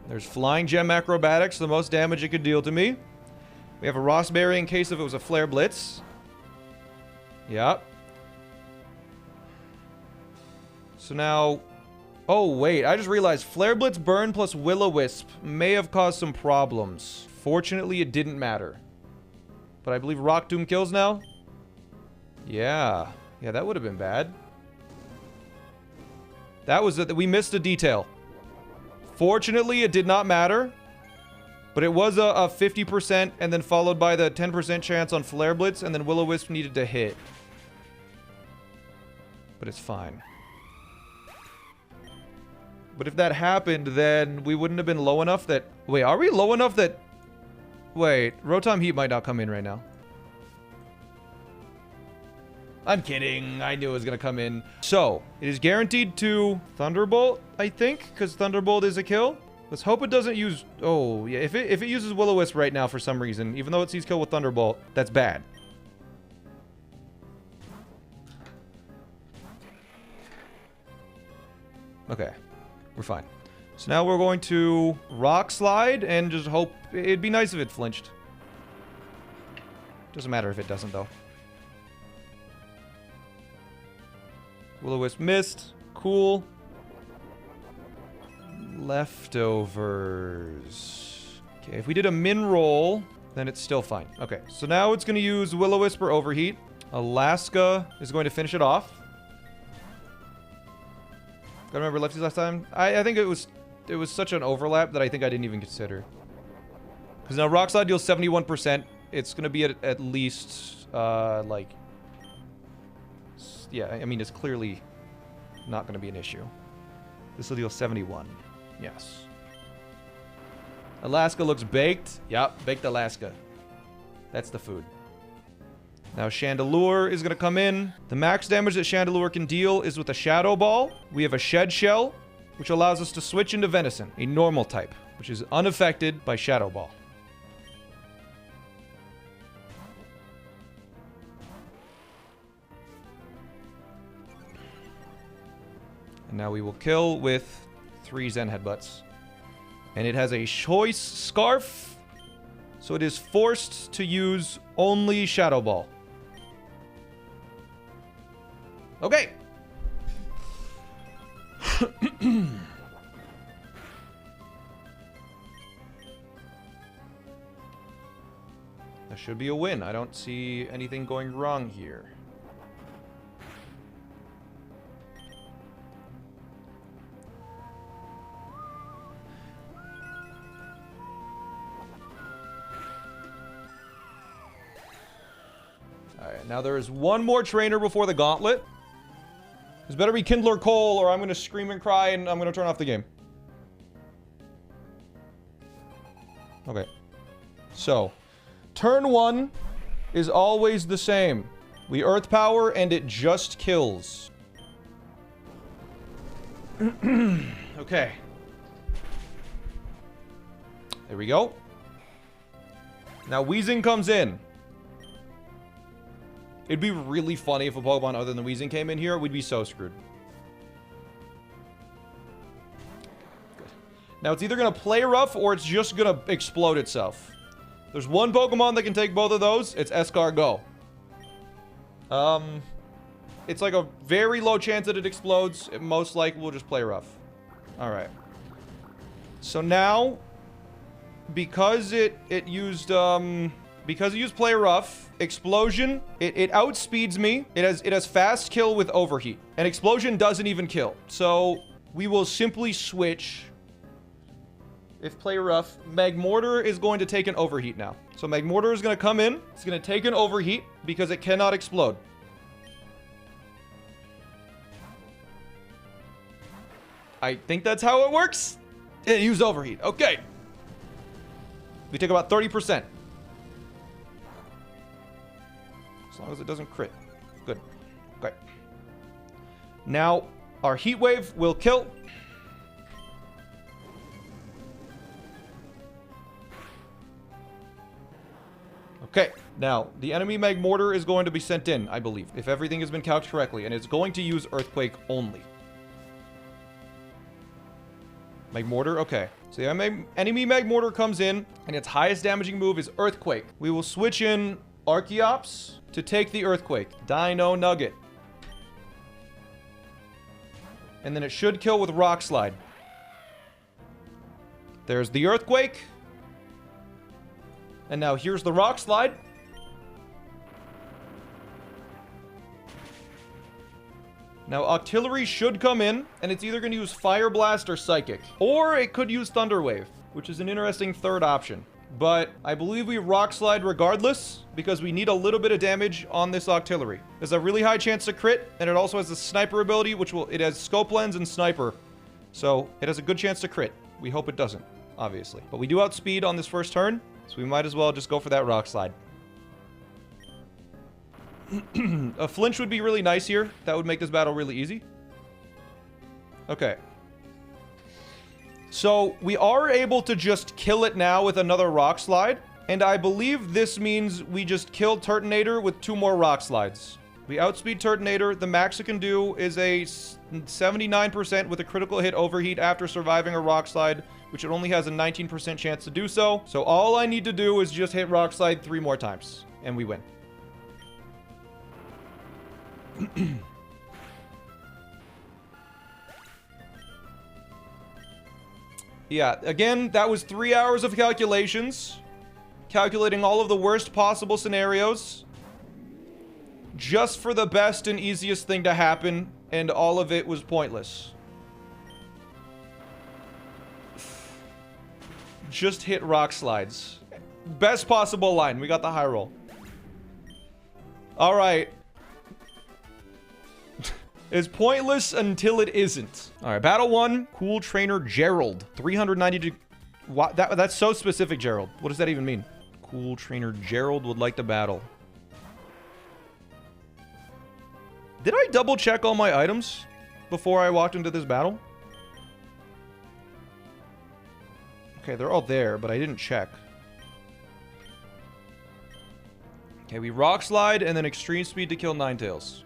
There's Flying Gem Acrobatics, the most damage it could deal to me. We have a Rossberry in case if it was a Flare Blitz. Yep. So now... Oh, wait. I just realized Flare Blitz Burn plus Will-O-Wisp may have caused some problems. Fortunately, it didn't matter. But I believe Rock Tomb kills now? Yeah. Yeah, that would have been bad. That was it. We missed a detail. Fortunately, it did not matter. But it was a 50% and then followed by the 10% chance on Flare Blitz, and then Will-O-Wisp needed to hit. But it's fine. But if that happened, then we wouldn't have been low enough that... Wait, are we low enough that... Wait, Rotom Heat might not come in right now. I'm kidding. I knew it was going to come in. So, it is guaranteed to Thunderbolt, I think, because Thunderbolt is a kill. Let's hope it doesn't use... Oh, yeah, if it uses Will-O-Wisp right now for some reason, even though it sees kill with Thunderbolt, that's bad. Okay. We're fine. So now we're going to Rock Slide and just hope... It'd be nice if it flinched. Doesn't matter if it doesn't, though. Will-O-Wisp missed. Cool. Leftovers. Okay, if we did a min roll, then it's still fine. Okay, so now it's going to use Will-O-Wisp or Overheat. Alaska is going to finish it off. Gotta remember lefties last time. I think it was such an overlap that I think I didn't even consider. Because now Rock Slide deals 71%. It's going to be at least, like... Yeah, I mean, it's clearly not going to be an issue. This will deal 71. Yes. Alaska looks baked. Yep, baked Alaska. That's the food. Now Chandelure is going to come in. The max damage that Chandelure can deal is with a Shadow Ball. We have a Shed Shell, which allows us to switch into Venison, a normal type, which is unaffected by Shadow Ball. And now we will kill with 3 Zen Headbutts. And it has a choice Scarf, so it is forced to use only Shadow Ball. Okay. That should be a win. I don't see anything going wrong here. Alright, now there is one more trainer before the gauntlet. This better be Kindler Cole, or I'm going to scream and cry and I'm going to turn off the game. Okay. So, turn 1 is always the same. We Earth Power and it just kills. Okay. There we go. Now Weezing comes in. It'd be really funny if a Pokemon other than Weezing came in here. We'd be so screwed. Good. Now, it's either going to play rough or it's just going to explode itself. There's one Pokemon that can take both of those. It's Escargot. It's like a very low chance that it explodes. It most likely will just play rough. Alright. So now, because it used Play Rough, Explosion, it outspeeds me. It has fast kill with Overheat. And Explosion doesn't even kill. So we will simply switch. If Play Rough, Magmortar is going to take an Overheat now. So Magmortar is going to come in. It's going to take an Overheat because it cannot explode. I think that's how it works. It used Overheat. Okay. We take about 30%. As long as it doesn't crit. Good. Okay. Now, our Heat Wave will kill. Okay. Now, the enemy Magmortar is going to be sent in, I believe, if everything has been calculated correctly, and it's going to use Earthquake only. Magmortar? Okay. So the enemy Magmortar comes in, and its highest damaging move is Earthquake. We will switch in Archeops to take the Earthquake. Dino Nugget. And then it should kill with Rock Slide. There's the Earthquake. And now here's the Rock Slide. Now Octillery should come in, and it's either going to use Fire Blast or Psychic. Or it could use Thunder Wave, which is an interesting third option. But I believe we Rock Slide regardless, because we need a little bit of damage on this Octillery. There's a really high chance to crit, and it also has the Sniper ability, which it has Scope Lens and Sniper. So it has a good chance to crit. We hope it doesn't, obviously. But we do outspeed on this first turn, so we might as well just go for that Rock Slide. A flinch would be really nice here. That would make this battle really easy. Okay. So we are able to just kill it now with another Rock Slide. And I believe this means we just kill Turtonator with 2 more Rock Slides. We outspeed Turtonator. The max it can do is a 79% with a critical hit Overheat after surviving a Rock Slide, which it only has a 19% chance to do so. So all I need to do is just hit Rock Slide 3 more times, and we win. Yeah, again, that was 3 hours of calculations. Calculating all of the worst possible scenarios. Just for the best and easiest thing to happen. And all of it was pointless. Just hit rock slides. Best possible line. We got the high roll. Alright. It's pointless until it isn't. Alright, battle 1. Cool trainer Gerald. 390 what? That's so specific, Gerald. What does that even mean? Cool trainer Gerald would like to battle. Did I double check all my items before I walked into this battle? Okay, they're all there, but I didn't check. Okay, we rock slide and then extreme speed to kill Ninetales.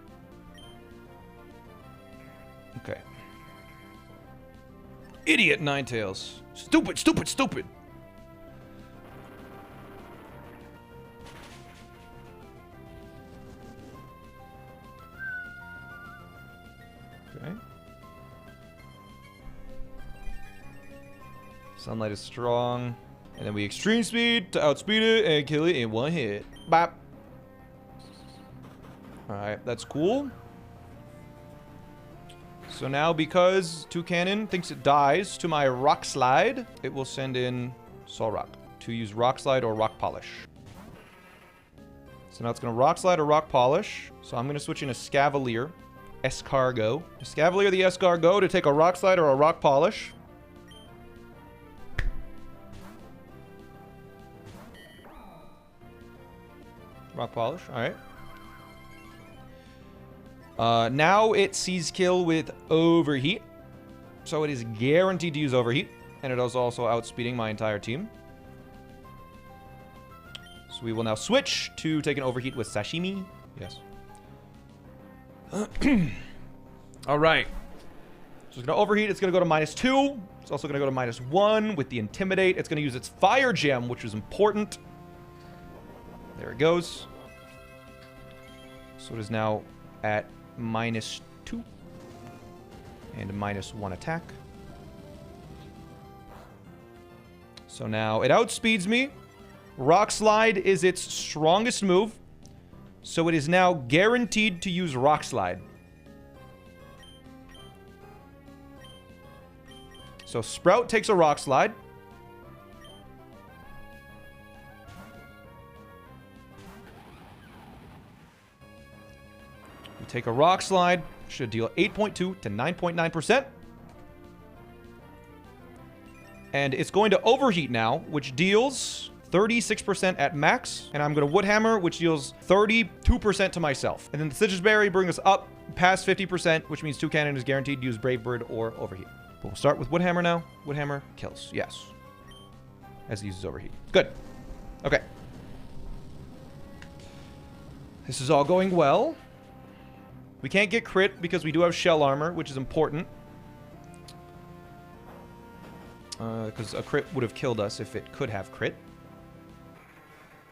Okay. Idiot Ninetales. Stupid, stupid, stupid. Okay. Sunlight is strong. And then we extreme speed to outspeed it and kill it in one hit. Bop. Alright, that's cool. So now, because Toucannon thinks it dies to my Rock Slide, it will send in Soul Rock to use Rock Slide or Rock Polish. So now it's going to Rock Slide or Rock Polish. So I'm going to switch in a Scavalier. Escargot. A Scavalier the Escargot to take a Rock Slide or a Rock Polish. Rock Polish, alright. Now it sees kill with Overheat. So it is guaranteed to use Overheat. And it is also outspeeding my entire team. So we will now switch to take an Overheat with Sashimi. Yes. Alright. So it's going to Overheat. It's going to go to -2. It's also going to go to -1 with the Intimidate. It's going to use its Fire Gem, which is important. There it goes. So it is now at -2 and -1 attack. So now it outspeeds me. Rock Slide is its strongest move. So it is now guaranteed to use Rock Slide. So Sprout takes a Rock Slide. We take a Rock Slide. Should deal 8.2 to 9.9%. And it's going to Overheat now, which deals 36% at max. And I'm going to Woodhammer, which deals 32% to myself. And then the Citrus Berry brings us up past 50%, which means Toucannon is guaranteed to use Brave Bird or Overheat. But we'll start with Woodhammer now. Woodhammer kills. Yes. As it uses Overheat. Good. Okay. This is all going well. We can't get crit because we do have Shell Armor, which is important. Because a crit would have killed us if it could have crit.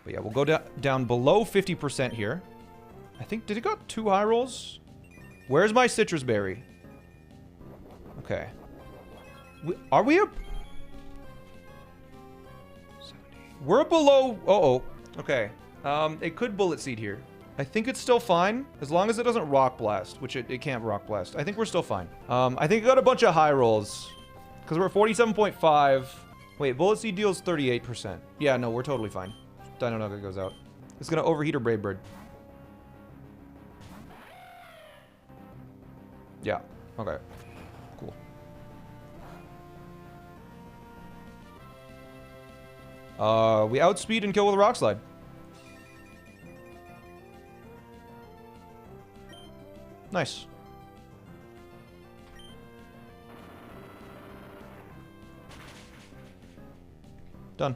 But yeah, we'll go down below 50% here. I think, did it got 2 high rolls? Where's my Citrus Berry? Okay. Are we up? We're below... Uh-oh. Okay. It could Bullet Seed here. I think it's still fine, as long as it doesn't Rock Blast, which it can't Rock Blast. I think we're still fine. I think it got a bunch of high rolls, because we're at 47.5. Wait, Bullet Seed deals 38%. Yeah, no, we're totally fine. Dino Nugget goes out. It's going to Overheat or Brave Bird. Yeah, okay. Cool. We outspeed and kill with a Rock Slide. Nice. Done.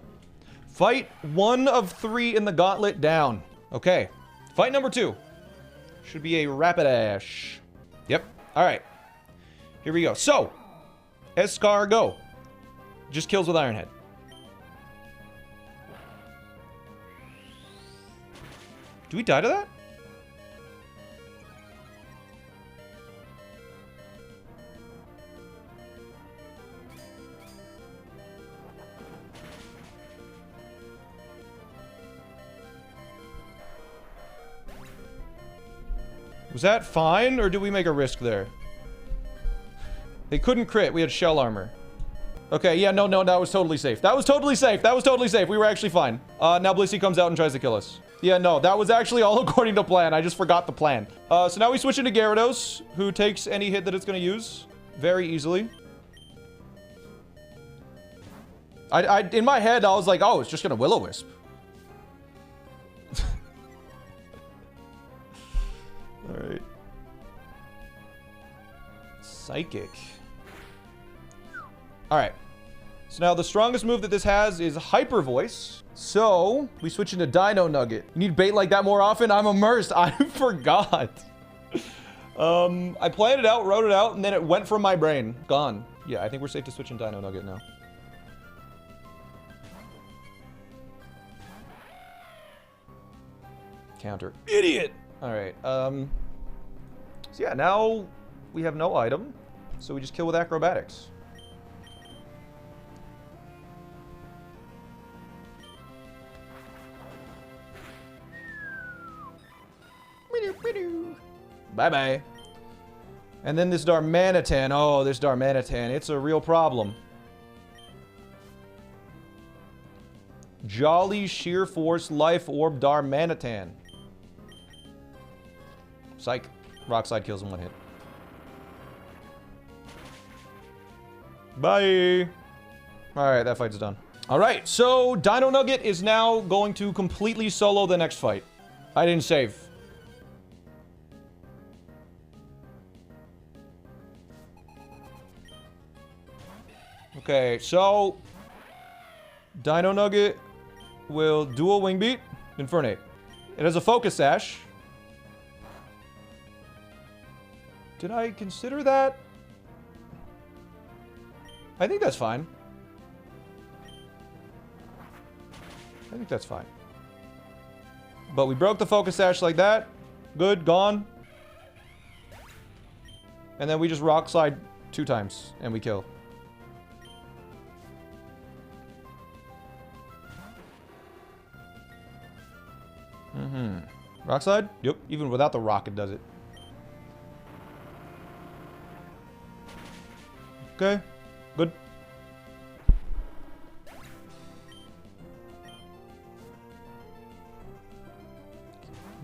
Fight 1 of 3 in the gauntlet down. Okay. Fight number 2. Should be a Rapidash. Yep. Alright. Here we go. So, Escargot. Just kills with Iron Head. Do we die to that? Was that fine, or did we make a risk there? They couldn't crit. We had shell armor. Okay, yeah, no, that was totally safe. That was totally safe. That was totally safe. We were actually fine. Now Blissey comes out and tries to kill us. Yeah, no, that was actually all according to plan. I just forgot the plan. So now we switch into Gyarados, who takes any hit that it's going to use very easily. In my head, I was like, oh, it's just going to Will-O-Wisp. All right. Psychic. All right. So now the strongest move that this has is Hyper Voice. So we switch into Dino Nugget. You need bait like that more often? I'm immersed. I forgot. I planned it out, wrote it out, and then it went from my brain. Gone. Yeah, I think we're safe to switch in Dino Nugget now. Counter. Idiot! Alright, so yeah, now we have no item. So we just kill with acrobatics. Bye-bye. And then this Darmanitan. Oh, this Darmanitan. It's a real problem. Jolly Sheer Force Life Orb Darmanitan. Psych. Rock Slide kills in one hit. Bye. Alright, that fight's done. Alright, so Dino Nugget is now going to completely solo the next fight. I didn't save. Okay, so Dino Nugget will dual Wing Beat, Infernate. It has a Focus Sash. Did I consider that? I think that's fine. I think that's fine. But we broke the Focus Sash like that. Good, gone. And then we just Rock Slide 2 times, and we kill. Rock Slide? Yep. Even without the rock, it does it. Okay. Good.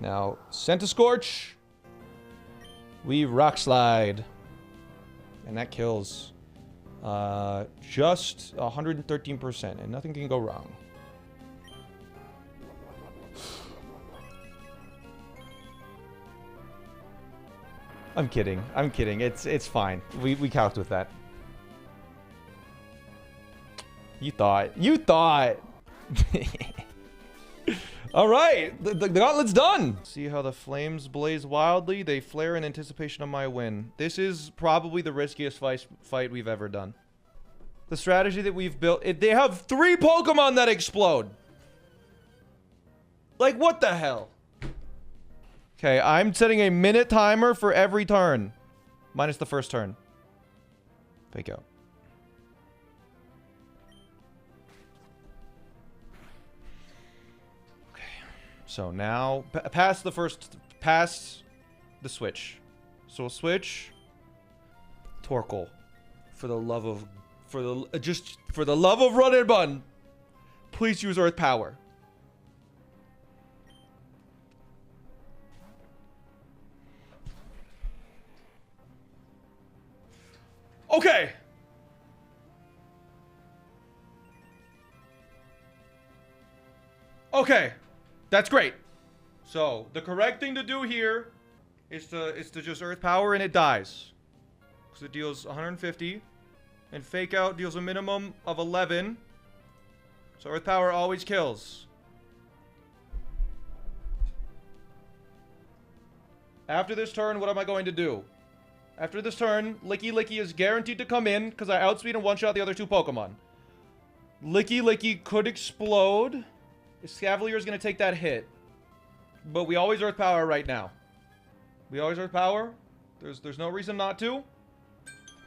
Now, Centiskorch. We Rock Slide. And that kills. Just 113%. And nothing can go wrong. I'm kidding. I'm kidding. It's fine. We calced with that. You thought. You thought. All right. The gauntlet's done. See how the flames blaze wildly? They flare in anticipation of my win. This is probably the riskiest fight we've ever done. The strategy that we've built. They have 3 Pokemon that explode. Like, what the hell? Okay, I'm setting a minute timer for every turn. Minus the first turn. Fake out. Okay. So now, past the switch. So we'll switch. Torkoal. For the love of, for the love of Run Bun. Please use Earth Power. Okay. Okay. That's great. So, the correct thing to do here is to just Earth Power and it dies. Because it deals 150. And Fake Out deals a minimum of 11. So Earth Power always kills. After this turn, what am I going to do? After this turn, Licky Licky is guaranteed to come in because I outspeed and one-shot the other 2 Pokemon. Licky Licky could explode. Escavalier is going to take that hit. But we always Earth Power right now. We always Earth Power. There's no reason not to.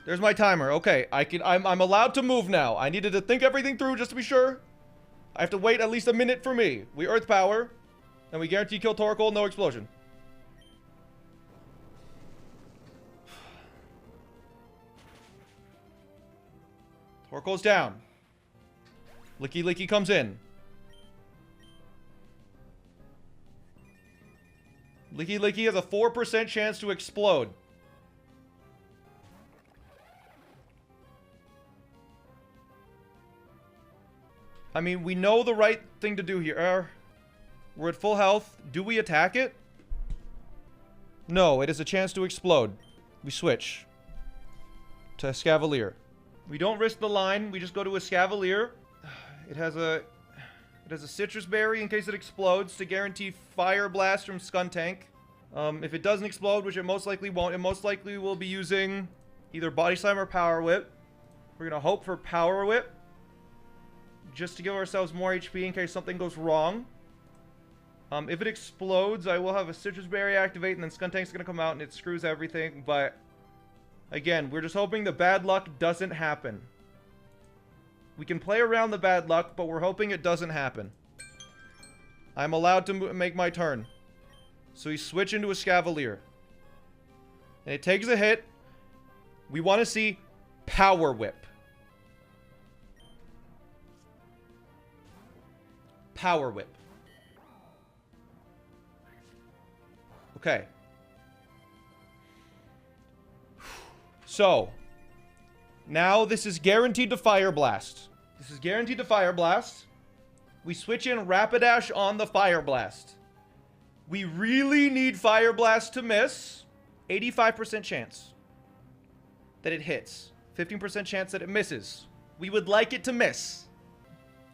There's my timer. Okay, I'm allowed to move now. I needed to think everything through just to be sure. I have to wait at least a minute for me. We Earth Power. And we guarantee kill Torkoal, no explosion. Torkoal's down. Licky Licky comes in. Licky Licky has a 4% chance to explode. I mean, we know the right thing to do here. We're at full health. Do we attack it? No, it is a chance to explode. We switch to Escavalier. We don't risk the line. We just go to Escavalier. It has a citrus berry in case it explodes to guarantee fire blast from Skuntank. If it doesn't explode, which it most likely won't, it most likely will be using either Body Slam or Power Whip. We're gonna hope for Power Whip, just to give ourselves more HP in case something goes wrong. If it explodes, I will have a Citrus Berry activate, and then Skuntank's gonna come out and it screws everything, but again, we're just hoping the bad luck doesn't happen. We can play around the bad luck, but we're hoping it doesn't happen. I'm allowed to make my turn. So we switch into a Escavalier. And it takes a hit. We want to see Power Whip. Power Whip. Okay. So, now this is guaranteed to Fire Blast. This is guaranteed to Fire Blast. We switch in Rapidash on the Fire Blast. We really need Fire Blast to miss. 85% chance that it hits. 15% chance that it misses. We would like it to miss.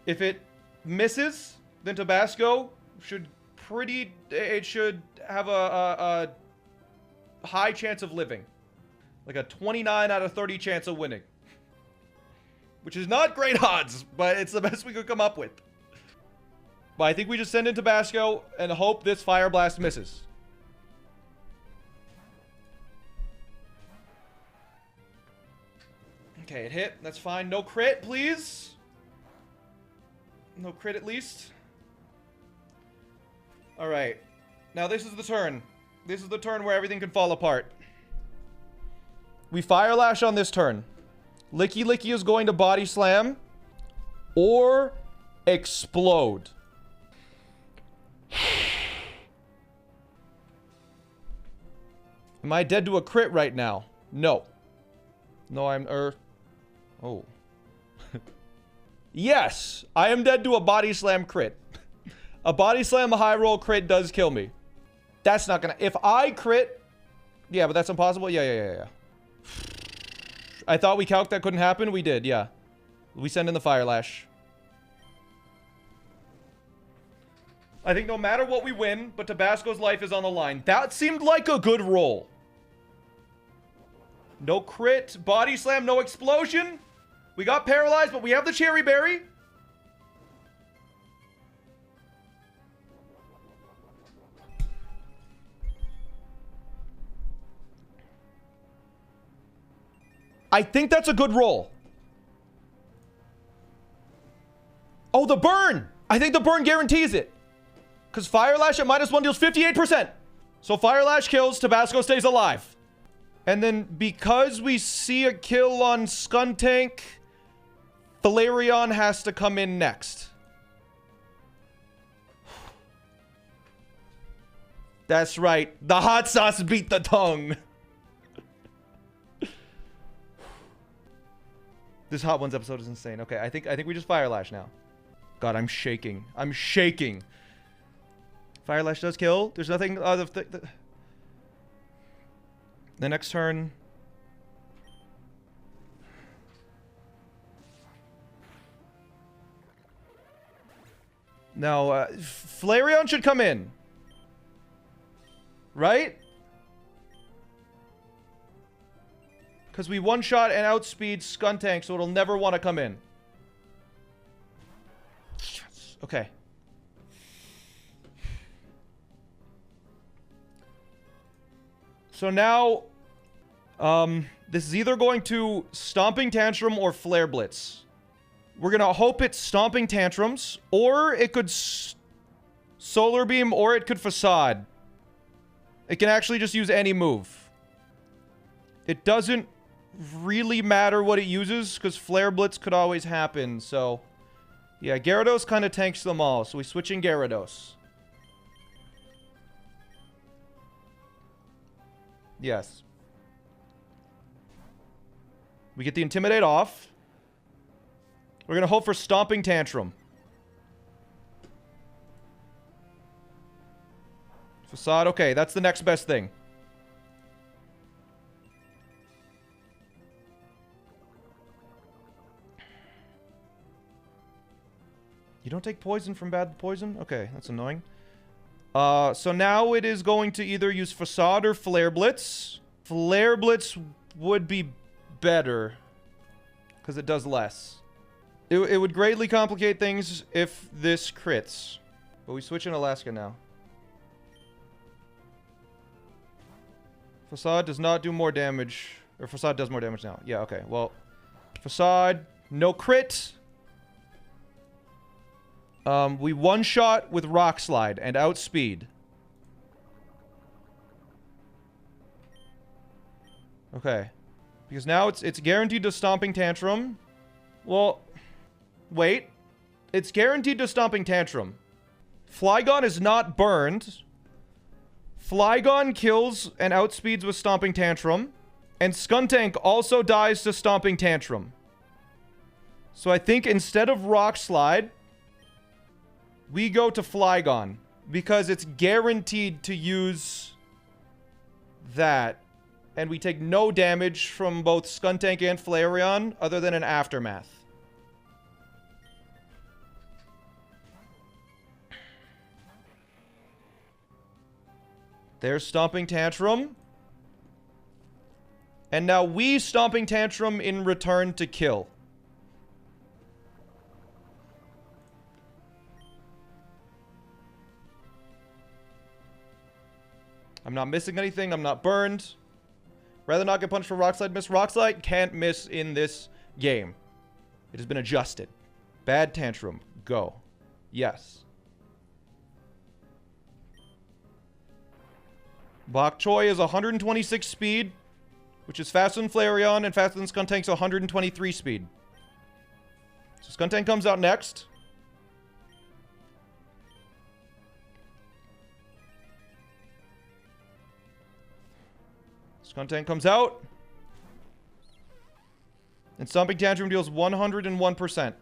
If it misses, then Tabasco should should have a high chance of living. Like a 29 out of 30 chance of winning. Which is not great odds, but it's the best we could come up with. But I think we just send in Tabasco and hope this Fire Blast misses. Okay, it hit. That's fine. No crit, please. No crit at least. Alright. Now this is the turn. This is the turn where everything can fall apart. We Fire Lash on this turn. Licky Licky is going to Body Slam. Or Explode. Am I dead to a crit right now? No. No, I'm... Oh. Yes! I am dead to a Body Slam crit. A Body Slam, a high roll crit does kill me. That's not gonna... If I crit... Yeah, but that's impossible. Yeah. I thought we calced that couldn't happen. We did, yeah. We send in the Fire Lash. I think no matter what we win, but Tabasco's life is on the line. That seemed like a good roll. No crit, Body Slam, no explosion. We got paralyzed, but we have the Cherry Berry. I think that's a good roll. Oh, the burn! I think the burn guarantees it. Because Fire Lash at -1 deals 58%. So Fire Lash kills, Tabasco stays alive. And then because we see a kill on Skuntank, Flareon has to come in next. That's right. The hot sauce beat the tongue. This Hot Ones episode is insane. Okay, I think we just Fire Lash now. God, I'm shaking. I'm shaking. Fire Lash does kill. There's nothing... the next turn... Now, Flareon should come in. Right? Because we one-shot and outspeed Skuntank, so it'll never want to come in. Yes. Okay. So now, this is either going to Stomping Tantrum or Flare Blitz. We're going to hope it's Stomping Tantrums, or it could Solar Beam, or it could Facade. It can actually just use any move. It doesn't really matter what it uses, because Flare Blitz could always happen, so... Yeah, Gyarados kind of tanks them all, so we switch in Gyarados. Yes. We get the Intimidate off. We're going to hope for Stomping Tantrum. Facade, okay, that's the next best thing. You don't take poison from bad poison? Okay, that's annoying. So now it is going to either use Facade or Flare Blitz. Flare Blitz would be better, because it does less. It would greatly complicate things if this crits. But we switch in Alaska now. Facade does not do more damage. Or Facade does more damage now. Yeah, okay. Well, Facade, no crit. We one-shot with Rock Slide and outspeed. Okay. Because now it's guaranteed to Stomping Tantrum. Well, wait. It's guaranteed to Stomping Tantrum. Flygon is not burned. Flygon kills and outspeeds with Stomping Tantrum. And Skuntank also dies to Stomping Tantrum. So I think instead of Rock Slide, we go to Flygon. Because it's guaranteed to use that. And we take no damage from both Skuntank and Flareon, other than an Aftermath. There's Stomping Tantrum. And now we Stomping Tantrum in return to kill. I'm not missing anything. I'm not burned. Rather not get punished for Rock Slide. Miss Rock Slide can't miss in this game. It has been adjusted. Bad Tantrum. Go. Yes. Bok Choy is 126 speed, which is faster than Flareon and faster than Skuntank's 123 speed. So Skuntank comes out next. Skuntank comes out. And Stomping Tantrum deals 101%.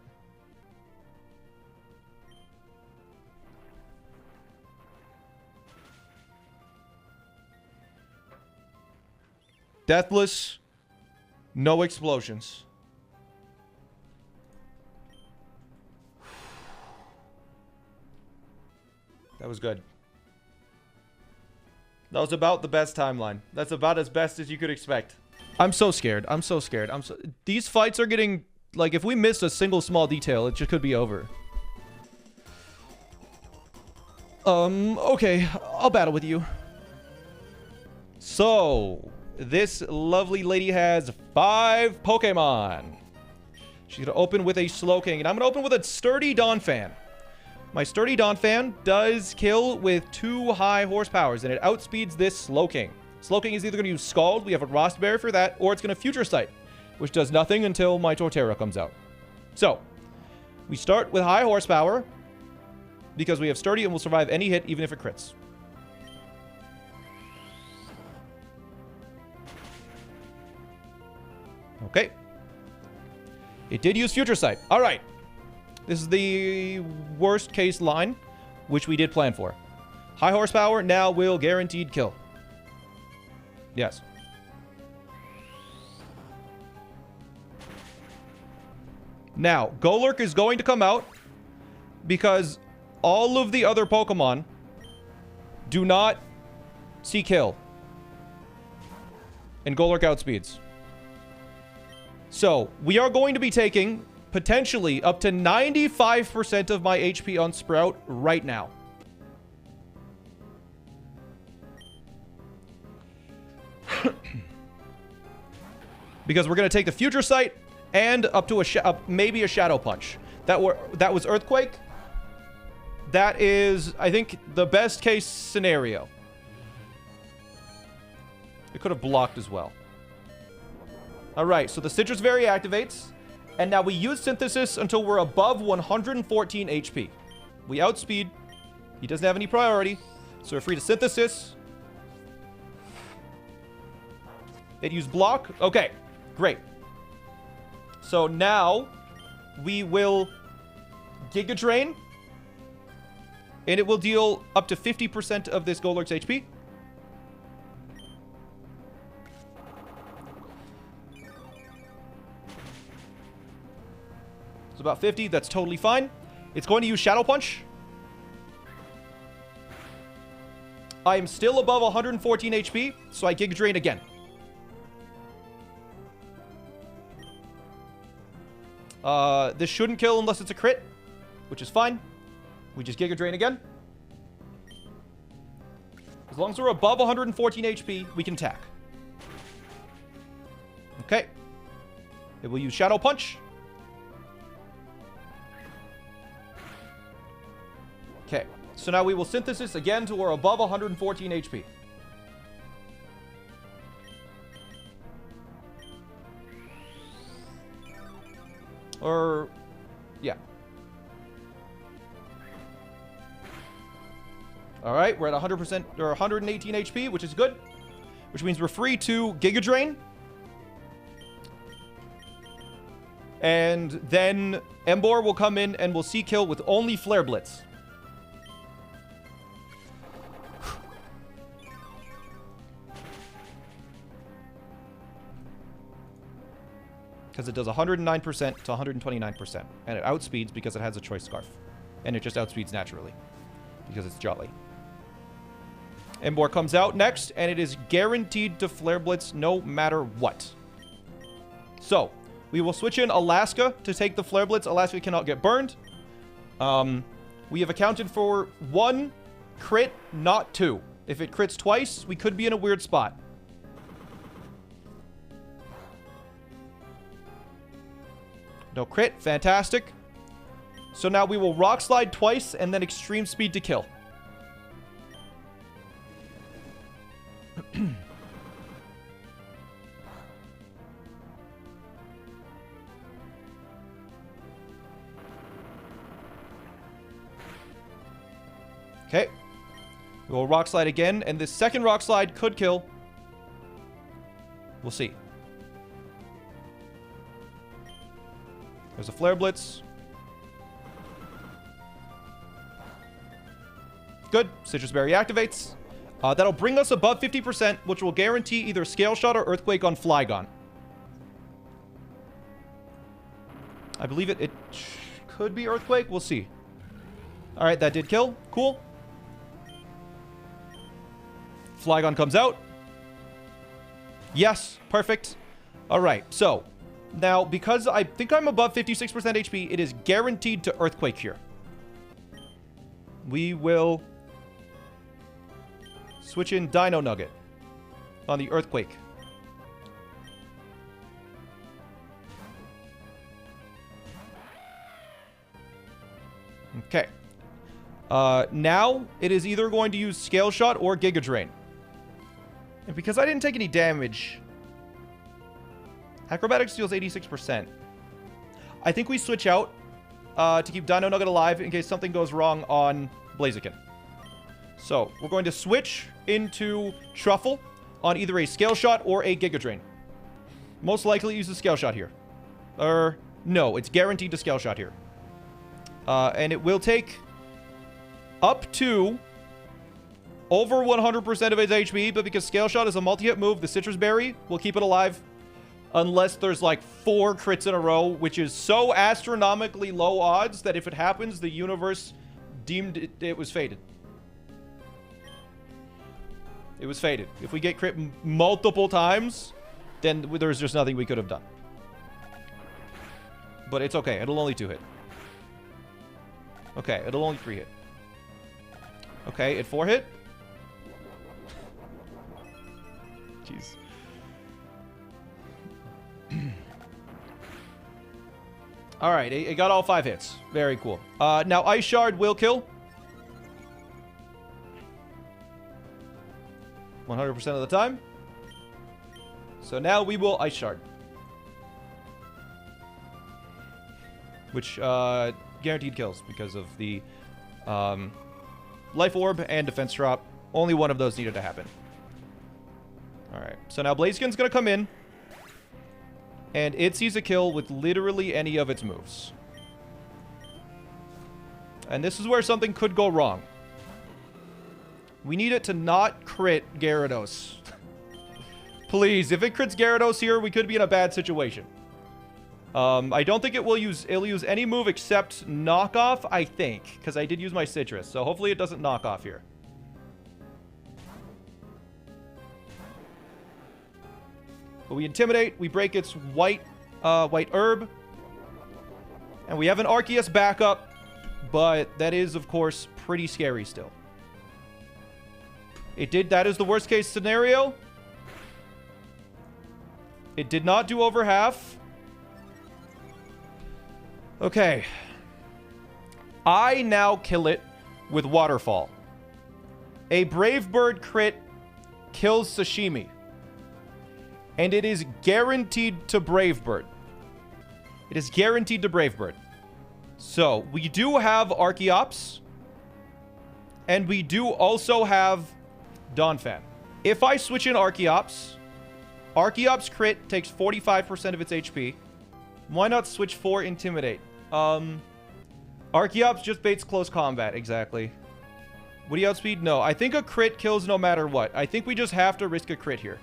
Deathless. No explosions. That was good. That was about the best timeline. That's about as best as you could expect. I'm so scared. I'm so scared. These fights are getting... Like, if we miss a single small detail, it just could be over. Okay. I'll battle with you. So, this lovely lady has 5 Pokemon. She's going to open with a Slowking, and I'm going to open with a Sturdy Donphan. My Sturdy Donphan does kill with 2 high horsepowers, and it outspeeds this Slowking. Slowking is either going to use Scald, we have a Frost Berry for that, or it's going to Future Sight, which does nothing until my Torterra comes out. So, we start with high horsepower, because we have Sturdy and will survive any hit, even if it crits. Okay. It did use Future Sight. All right. This is the worst case line, which we did plan for. High horsepower now will guaranteed kill. Yes. Now, Golurk is going to come out because all of the other Pokemon do not see kill. And Golurk outspeeds. So, we are going to be taking potentially up to 95% of my HP on Sprout right now. Because we're going to take the Future Sight and up to maybe a Shadow Punch. That was Earthquake. That is, I think, the best case scenario. It could have blocked as well. All right, so the Citrus Berry activates. And now we use Synthesis until we're above 114 HP. We outspeed. He doesn't have any priority. So we're free to Synthesis. It used Block. Okay, great. So now we will Giga Drain. And it will deal up to 50% of this Golurk's HP. It's about 50. That's totally fine. It's going to use Shadow Punch. I am still above 114 HP, so I Giga Drain again. This shouldn't kill unless it's a crit, which is fine. We just Giga Drain again. As long as we're above 114 HP, we can attack. Okay. It will use Shadow Punch. Okay. So now we will Synthesis again till we're above 114 HP. Or, yeah. All right, we're at 100% or 118 HP, which is good. Which means we're free to Giga Drain. And then Embor will come in and will C-kill with only Flare Blitz. Because it does 109% to 129%. And it outspeeds because it has a Choice Scarf. And it just outspeeds naturally. Because it's Jolly. Embor comes out next, and it is guaranteed to Flare Blitz no matter what. So, we will switch in Alaska to take the Flare Blitz. Alaska cannot get burned. We have accounted for 1 crit, not 2. If it crits twice, we could be in a weird spot. No crit. Fantastic. So now we will Rock Slide twice and then Extreme Speed to kill. Okay. We'll Rock Slide again, and this second Rock Slide could kill. We'll see. There's a Flare Blitz. Good. Citrus Berry activates. That'll bring us above 50%, which will guarantee either Scale Shot or Earthquake on Flygon. I believe it could be Earthquake. We'll see. All right, that did kill. Cool. Flygon comes out. Yes, perfect. All right, so now because I think I'm above 56% HP, it is guaranteed to Earthquake here. We will switch in Dino Nugget on the Earthquake. Okay. Now it is either going to use Scale Shot or Giga Drain. And because I didn't take any damage, Acrobatics deals 86%. I think we switch out to keep Dino Nugget alive in case something goes wrong on Blaziken. So, we're going to switch into Truffle on either a Scale Shot or a Giga Drain. Most likely use the Scale Shot here. No, it's guaranteed to Scale Shot here. And it will take up to over 100% of its HP, but because Scale Shot is a multi-hit move, the Citrus Berry will keep it alive unless there's like 4 crits in a row, which is so astronomically low odds that if it happens, the universe deemed it was fated. It was fated. If we get crit multiple times, then there's just nothing we could have done. But it's okay. It'll only 2-hit. Okay, it'll only 3-hit. Okay, it 4-hit. Jeez. Alright, it got all 5 hits. Very cool. Now Ice Shard will kill. 100% of the time. So now we will Ice Shard. which guaranteed kills because of the life orb and defense drop. Only one of those needed to happen. All right, so now Blaziken's gonna come in, and it sees a kill with literally any of its moves. And this is where something could go wrong. We need it to not crit Gyarados. Please, if it crits Gyarados here, we could be in a bad situation. I don't think it'll use any move except knockoff, I think, because I did use my citrus. So hopefully it doesn't knock off here. But we intimidate, we break its white herb, and we have an Arceus backup, but that is, of course, pretty scary still. That is the worst case scenario. It did not do over half. Okay. I now kill it with Waterfall. A Brave Bird crit kills Sashimi. And it is guaranteed to Brave Bird. It is guaranteed to Brave Bird. So, we do have Archeops. And we do also have Donphan. If I switch in Archeops, Archeops crit takes 45% of its HP. Why not switch for Intimidate? Archeops just baits close combat, exactly. Would he outspeed? No. I think a crit kills no matter what. I think we just have to risk a crit here.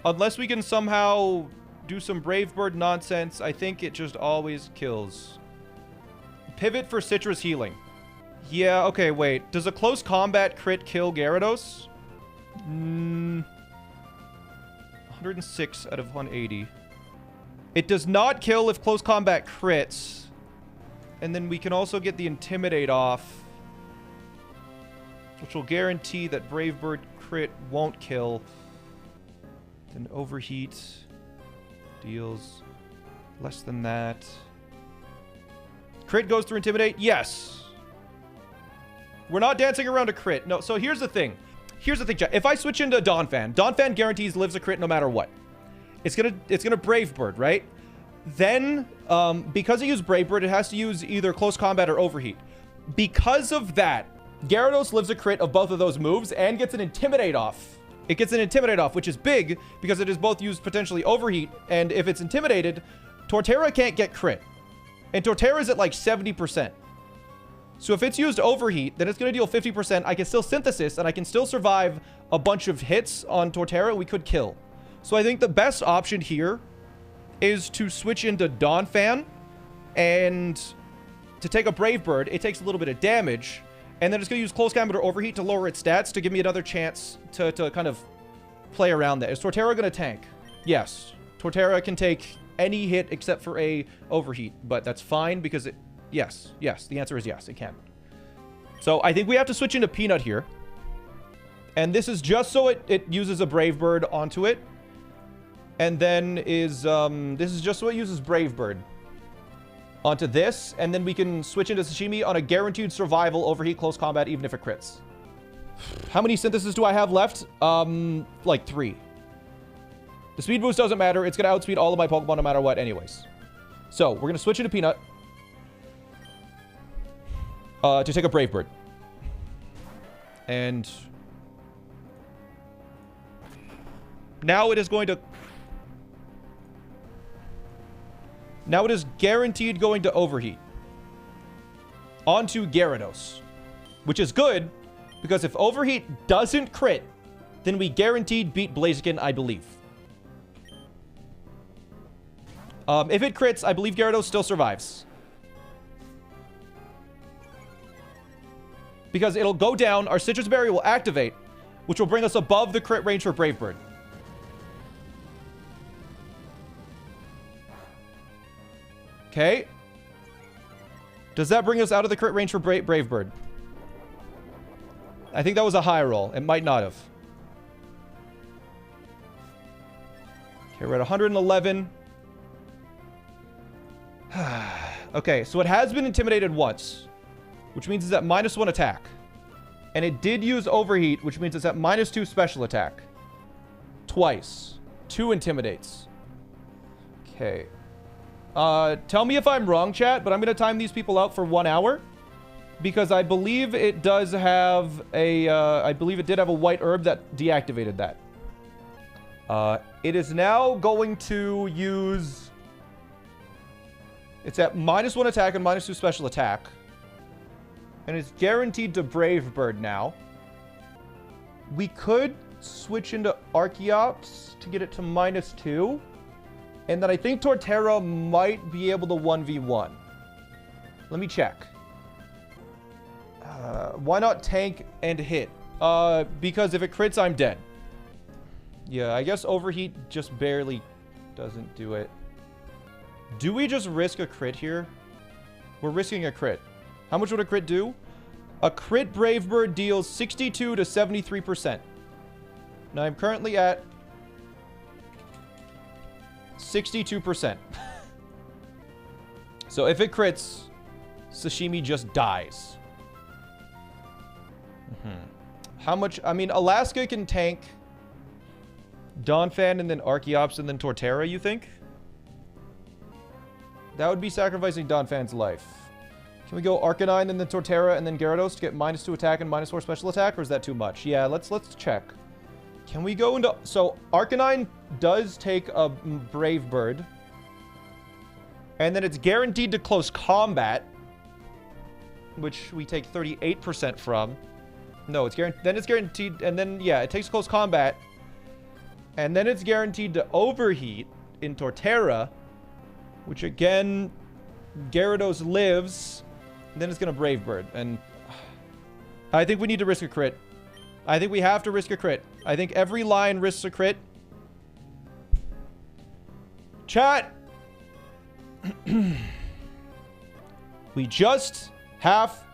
Unless we can somehow do some Brave Bird nonsense, I think it just always kills. Pivot for Citrus Healing. Yeah, okay, wait. Does a close combat crit kill Gyarados? 106 out of 180. It does not kill if close combat crits. And then we can also get the Intimidate off, which will guarantee that Brave Bird crit won't kill. Then Overheat deals less than that. Crit goes through Intimidate? Yes. We're not dancing around a crit. No, so here's the thing. Here's the thing, chat. If I switch into Donphan, Donphan guarantees lives a crit no matter what. It's gonna Brave Bird, right? Then, because it used Brave Bird, it has to use either Close Combat or Overheat. Because of that, Gyarados lives a crit of both of those moves and gets an Intimidate off. It gets an Intimidate off, which is big because it is both used potentially Overheat, and if it's intimidated, Torterra can't get crit. And Torterra's at like 70%. So if it's used Overheat, then it's going to deal 50%. I can still Synthesis, and I can still survive a bunch of hits on Torterra. We could kill. So I think the best option here is to switch into Donphan, and to take a Brave Bird. It takes a little bit of damage, and then it's going to use Close Combat or Overheat to lower its stats to give me another chance to kind of play around that. Is Torterra going to tank? Yes. Torterra can take any hit except for a Overheat, but that's fine because it... Yes. Yes. The answer is yes, it can. So I think we have to switch into Peanut here. And this is just so it uses a Brave Bird onto it. And then is... this is just so it uses Brave Bird onto this, and then we can switch into Sashimi on a guaranteed survival Overheat Close Combat, even if it crits. How many Synthesis do I have left? Like 3. The speed boost doesn't matter. It's going to outspeed all of my Pokemon no matter what anyways. So, we're going to switch into Peanut. To take a Brave Bird. And... now it is going to... now it is guaranteed going to Overheat. Onto Gyarados. Which is good, because if Overheat doesn't crit, then we guaranteed beat Blaziken, I believe. If it crits, I believe Gyarados still survives. Because it'll go down, our Citrus Berry will activate, which will bring us above the crit range for Brave Bird. Okay. Does that bring us out of the crit range for Brave Bird? I think that was a high roll. It might not have. Okay, we're at 111. Okay, so it has been intimidated once, which means it's at -1 attack. And it did use Overheat, which means it's at -2 special attack. Twice. 2 intimidates. Okay. Tell me if I'm wrong, chat, but I'm going to time these people out for 1 hour. Because I believe it does have a, I believe it did have a white herb that deactivated that. It is now going to use... It's at -1 attack and -2 special attack. And it's guaranteed to Brave Bird now. We could switch into Archeops to get it to -2. And then I think Torterra might be able to 1v1. Let me check. Why not tank and hit? Because if it crits, I'm dead. Yeah, I guess Overheat just barely doesn't do it. Do we just risk a crit here? We're risking a crit. How much would a crit do? A crit Brave Bird deals 62 to 73%. Now I'm currently at 62%. So if it crits, Sashimi just dies. How much? I mean, Alaska can tank Donphan and then Archeops and then Torterra, you think? That would be sacrificing Donphan's life. Can we go Arcanine and then Torterra and then Gyarados to get -2 attack and -4 special attack, or is that too much? Yeah, let's check. Can we go into... So, Arcanine does take a Brave Bird. And then it's guaranteed to close combat, which we take 38% from. No, it's guaranteed. Then it's guaranteed, and then yeah, it takes close combat, and then it's guaranteed to overheat in Torterra, which again, Gyarados lives. And then it's gonna Brave Bird, and I think we need to risk a crit. I think we have to risk a crit. I think every line risks a crit. Chat, we just have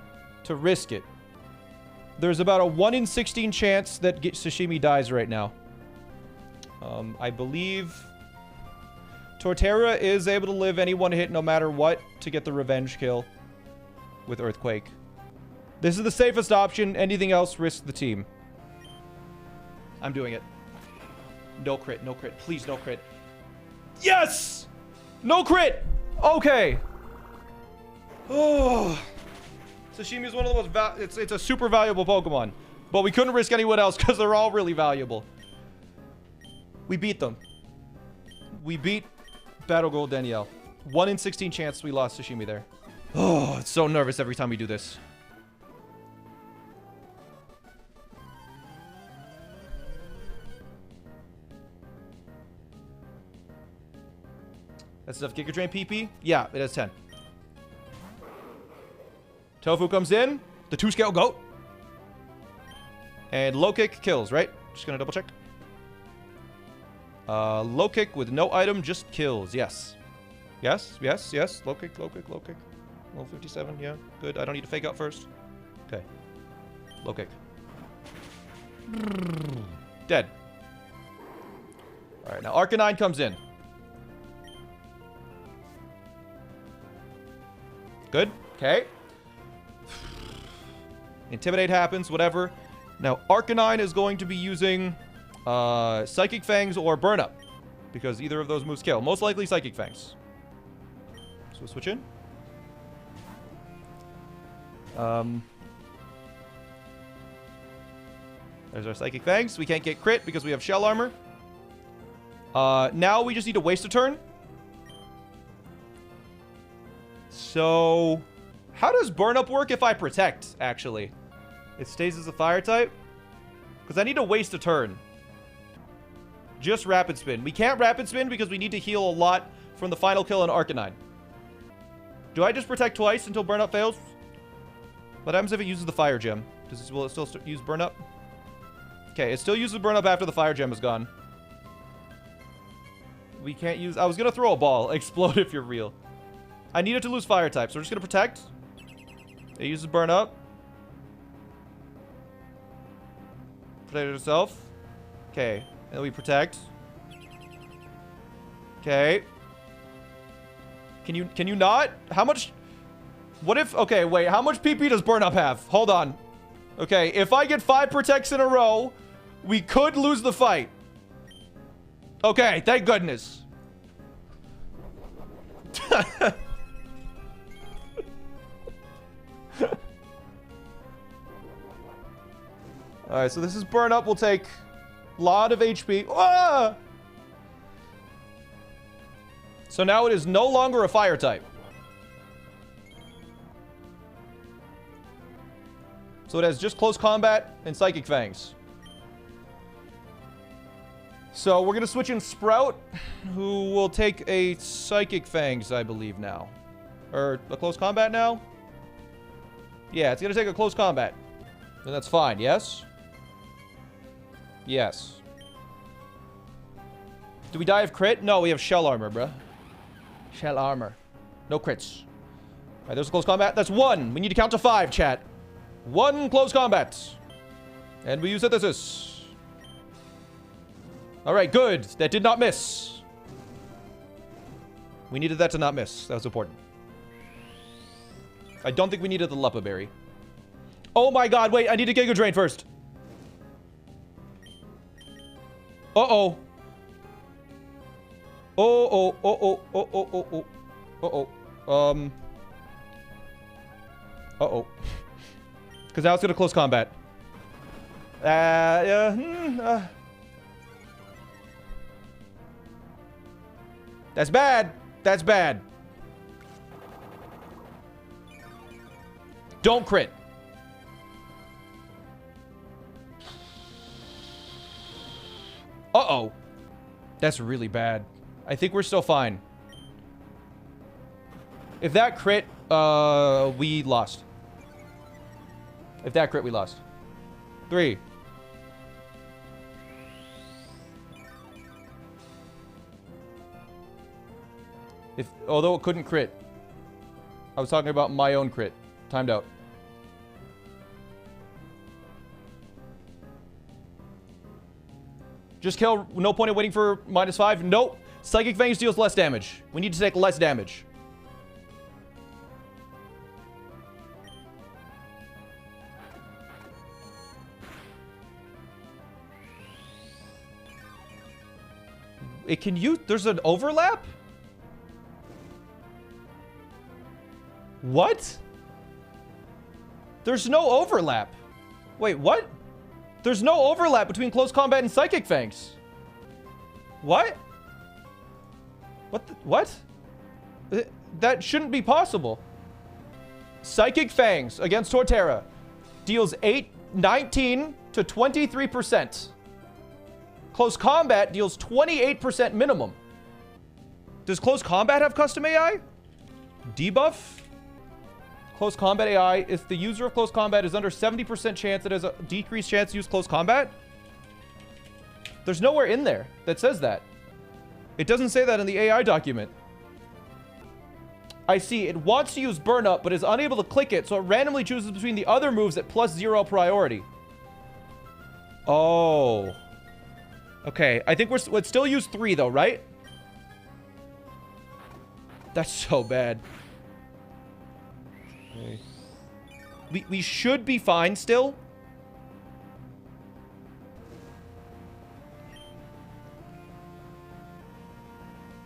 to risk it. There's about a 1 in 16 chance that Sashimi dies right now. I believe Torterra is able to live any one hit no matter what to get the revenge kill with Earthquake. This is the safest option. Anything else risks the team. I'm doing it. No crit, no crit. Please, no crit. Yes! No crit! Okay. Oh... Sashimi is one of the most it's a super valuable Pokemon. But we couldn't risk anyone else because they're all really valuable. We beat them. We beat Battle Gold Danielle. 1 in 16 chance we lost Sashimi there. Oh, it's so nervous every time we do this. That's enough Giga Drain PP? Yeah, it has 10. Tofu comes in. The 2-scale goat. And low kick kills, right? Just gonna double check. Low kick with no item just kills. Yes. Yes, yes, yes. Low kick, low kick, low kick. Level 57, yeah. Good. I don't need to fake out first. Okay. Low kick. Dead. Alright, now Arcanine comes in. Good. Okay. Intimidate happens, whatever. Now, Arcanine is going to be using Psychic Fangs or Burn Up, because either of those moves kill. Most likely Psychic Fangs. So we'll switch in. There's our Psychic Fangs. We can't get crit because we have Shell Armor. Now we just need to waste a turn. So... how does Burn Up work if I Protect, actually? It stays as a Fire type? Because I need to waste a turn. Just Rapid Spin. We can't Rapid Spin because we need to heal a lot from the final kill on Arcanine. Do I just Protect twice until Burn Up fails? What happens if it uses the Fire Gem? Will it still use Burn Up? Okay, it still uses Burn Up after the Fire Gem is gone. We can't use... I was going to throw a ball. Explode if you're real. I needed to lose Fire type, so we're just going to Protect. It uses Burn Up. Protect herself. Okay. And then we Protect. Okay. Can you not? How much... what if... okay, wait. How much PP does Burn Up have? Hold on. Okay, if I get 5 Protects in a row, we could lose the fight. Okay, thank goodness. Alright, so this is burn up. We'll take a lot of HP. Ah! So now it is no longer a fire type. So it has just close combat and psychic fangs. So we're going to switch in Sprout, who will take a psychic fangs, I believe, now. Or a close combat now? Yeah, it's going to take a close combat. And that's fine, yes? Yes. Do we die of crit? No, we have shell armor, bruh. Shell armor. No crits. Alright, there's a close combat. That's 1. We need to count to 5, chat. 1 close combat. And we use synthesis. Alright, good. That did not miss. We needed that to not miss. That was important. I don't think we needed the Leppa Berry. Oh my god, wait. I need a Giga Drain first. Uh-oh. Oh. Uh-oh. Because now it's going to close combat. That's bad. That's bad. Don't crit. Uh-oh. That's really bad. I think we're still fine. If that crit, we lost. If that crit, we lost. 3. Although it couldn't crit. I was talking about my own crit. Timed out. Just kill. No point in waiting for -5. Nope. Psychic Fangs deals less damage. We need to take less damage. It can use... There's an overlap? What? There's no overlap. Wait, what? There's no overlap between close combat and Psychic Fangs. What? What? That shouldn't be possible. Psychic Fangs against Torterra deals 19 to 23%. Close combat deals 28% minimum. Does close combat have custom AI? Debuff? Close combat AI. If the user of close combat is under 70% chance, it has a decreased chance to use close combat. There's nowhere in there that says that. It doesn't say that in the AI document. I see. It wants to use burn up, but is unable to click it, so it randomly chooses between the other moves at +0 priority. Oh. Okay. I think let's still use 3 though, right? That's so bad. Okay. We should be fine still.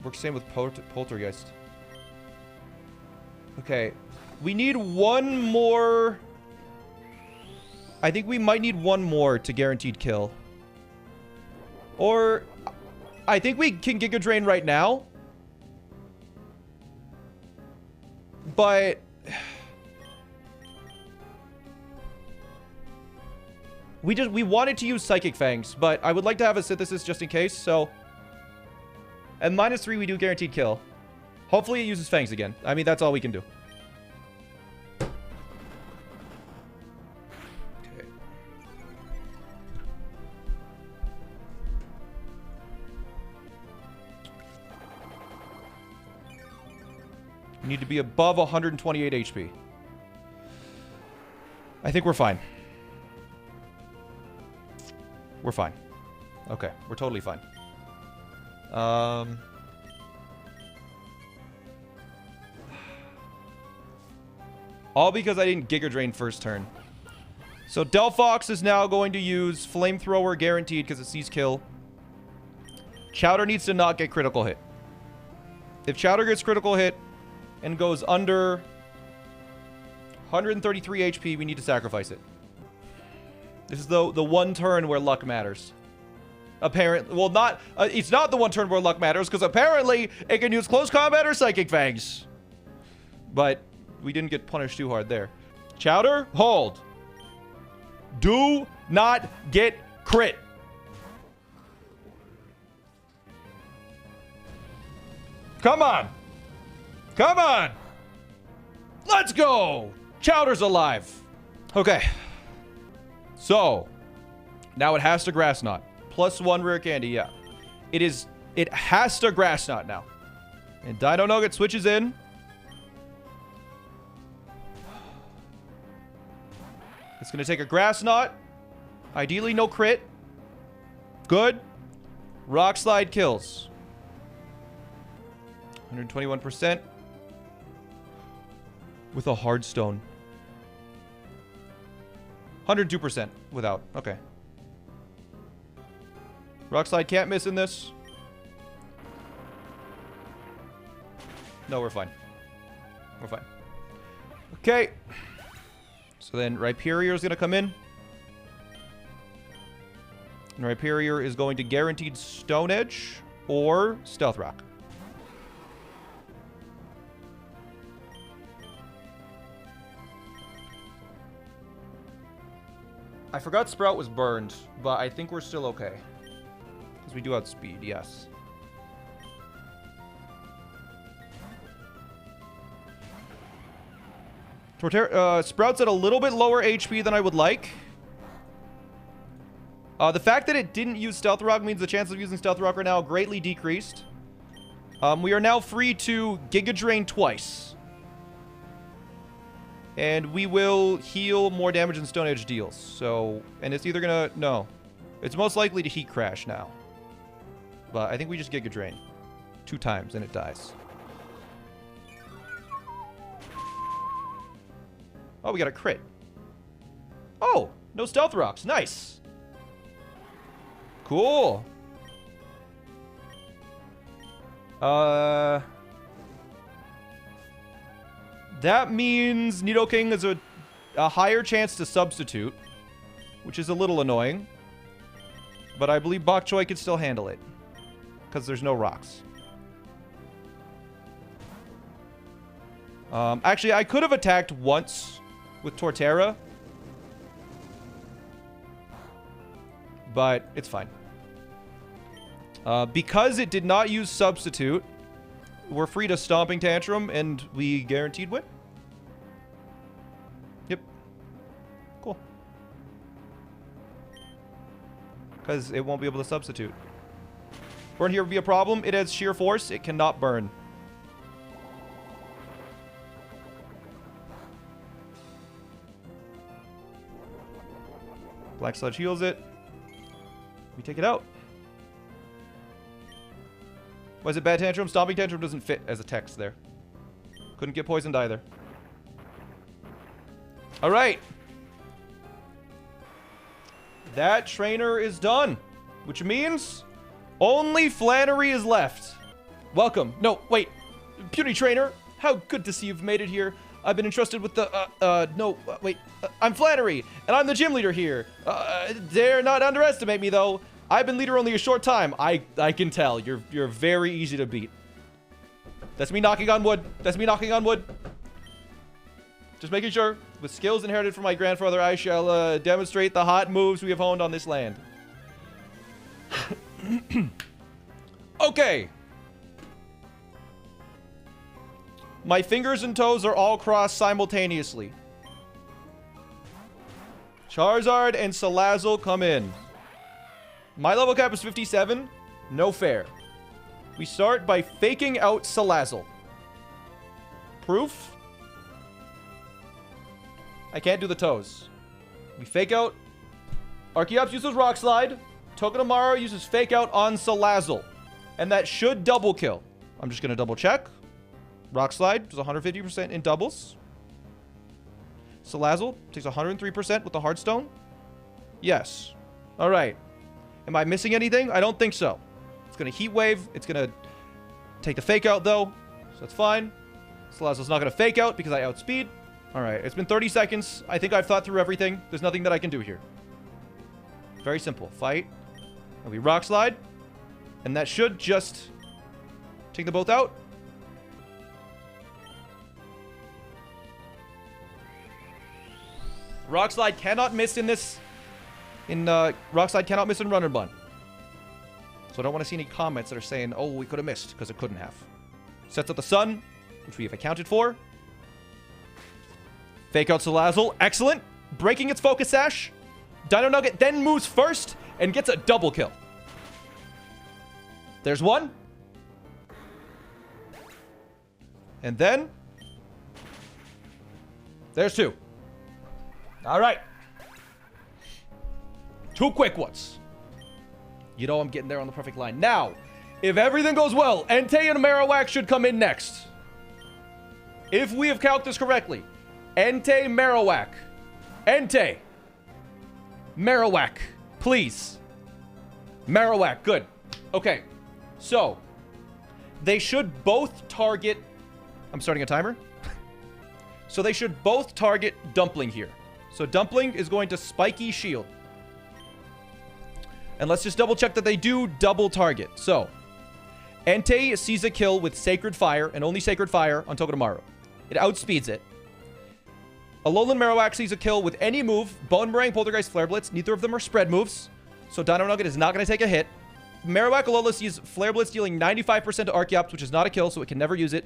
Works same with Poltergeist. Okay. We need one more. I think we might need one more to guaranteed kill. Or I think we can Giga Drain right now. But we wanted to use Psychic Fangs, but I would like to have a synthesis just in case, so at -3 we do guaranteed kill. Hopefully it uses Fangs again. I mean, that's all we can do. Okay. We need to be above 128 HP. I think we're fine. We're fine. Okay, we're totally fine. All because I didn't Giga Drain first turn. So Delphox is now going to use Flamethrower guaranteed because it sees kill. Chowder needs to not get critical hit. If Chowder gets critical hit, and goes under 133 HP, we need to sacrifice it. This is the one turn where luck matters. Apparently, well, not, it's not the one turn where luck matters, because apparently it can use close combat or psychic fangs. But we didn't get punished too hard there. Chowder, hold. Do not get crit. Come on. Come on. Let's go. Chowder's alive. Okay. So, now it has to Grass Knot. +1 rare candy, yeah. It has to Grass Knot now. And Dino Nugget switches in. It's going to take a Grass Knot. Ideally, no crit. Good. Rock Slide kills. 121%. With a Hard Stone. 102% without. Okay. Rock Slide can't miss in this. No, we're fine. We're fine. Okay. So then Rhyperior is going to come in. And Rhyperior is going to guaranteed Stone Edge or Stealth Rock. I forgot Sprout was burned, but I think we're still okay. Because we do have speed, yes. Sprout's at a little bit lower HP than I would like. The fact that it didn't use Stealth Rock means the chances of using Stealth Rock are now greatly decreased. We are now free to Giga Drain twice. And we will heal more damage than Stone Edge deals. So, and it's either gonna... No. It's most likely to Heat Crash now. But I think we just Giga Drain 2 times and it dies. Oh, we got a crit. Oh, no Stealth Rocks. Nice. Cool. That means Nidoking has a higher chance to substitute, which is a little annoying. But I believe Bok Choy can still handle it, because there's no rocks. Actually, I could have attacked once with Torterra, but it's fine. Because it did not use substitute, we're free to Stomping Tantrum, and we guaranteed win. Yep. Cool. Because it won't be able to substitute. Burn here would be a problem. It has sheer force. It cannot burn. Black Sludge heals it. We take it out. Was it bad tantrum? Stomping Tantrum doesn't fit as a text there. Couldn't get poisoned either. Alright. That trainer is done. Which means only Flannery is left. Welcome. No, wait. Puny Trainer, how good to see you've made it here. I've been entrusted with the, wait. I'm Flannery, and I'm the gym leader here. Dare not underestimate me, though. I've been leader only a short time. I can tell. You're very easy to beat. That's me knocking on wood. That's me knocking on wood. Just making sure. With skills inherited from my grandfather, I shall demonstrate the hot moves we have honed on this land. Okay. My fingers and toes are all crossed simultaneously. Charizard and Salazzle come in. My level cap is 57. No fair. We start by faking out Salazzle. Proof? I can't do the toes. We fake out. Archeops uses Rock Slide. Togedemaru uses Fake Out on Salazzle. And that should double kill. I'm just going to double check. Rock Slide does 150% in doubles. Salazzle takes 103% with the Heartstone. Yes. All right. Am I missing anything? I don't think so. It's going to Heat Wave. It's going to take the Fake Out, though. So that's fine. Salazzle's not going to fake out because I outspeed. All right, it's been 30 seconds. I think I've thought through everything. There's nothing that I can do here. Very simple. Fight. And we rock slide. And that should just take them both out. Rock slide cannot miss in this. Rock slide cannot miss in Run Bun. So I don't want to see any comments that are saying, oh, we could have missed, because it couldn't have. Sets up the sun, which we have accounted for. Fake out Salazzle. Excellent. Breaking its focus sash. Dino Nugget then moves first and gets a double kill. There's one. And then there's two. All right. Two quick ones. You know I'm getting there on the perfect line. Now, if everything goes well, Entei and Marowak should come in next. If we have calculated this correctly. Entei, Marowak. Entei. Marowak. Please. Marowak. Good. Okay. So, they should both target... I'm starting a timer. So they should both target Dumpling here. So Dumpling is going to Spiky Shield. And let's just double check that they do double target. So, Entei sees a kill with Sacred Fire, and only Sacred Fire on Togedemaru. It outspeeds it. Alolan Marowak sees a kill with any move, Bone Meringue, Poltergeist, Flare Blitz. Neither of them are spread moves, so Dino Nugget is not going to take a hit. Marowak Alola sees Flare Blitz dealing 95% to Archeops, which is not a kill, so it can never use it.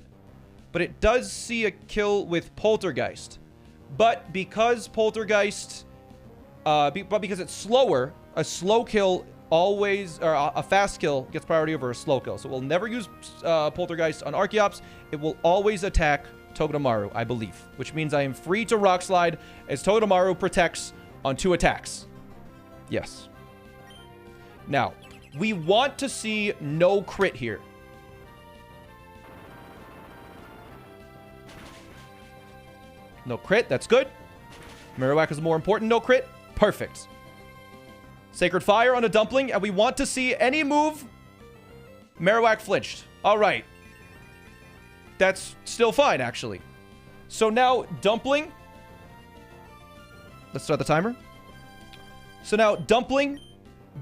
But it does see a kill with Poltergeist. But because Poltergeist... but because it's slower, a slow kill always... Or a fast kill gets priority over a slow kill. So it will never use Poltergeist on Archeops. It will always attack Togedemaru, I believe. Which means I am free to Rock Slide as Togedemaru protects on 2 attacks. Yes. Now, we want to see no crit here. No crit, that's good. Marowak is more important, no crit. Perfect. Sacred Fire on a Dumpling, and we want to see any move. Marowak flinched. All right. That's still fine, actually. So now, Dumpling. Let's start the timer. So now, Dumpling,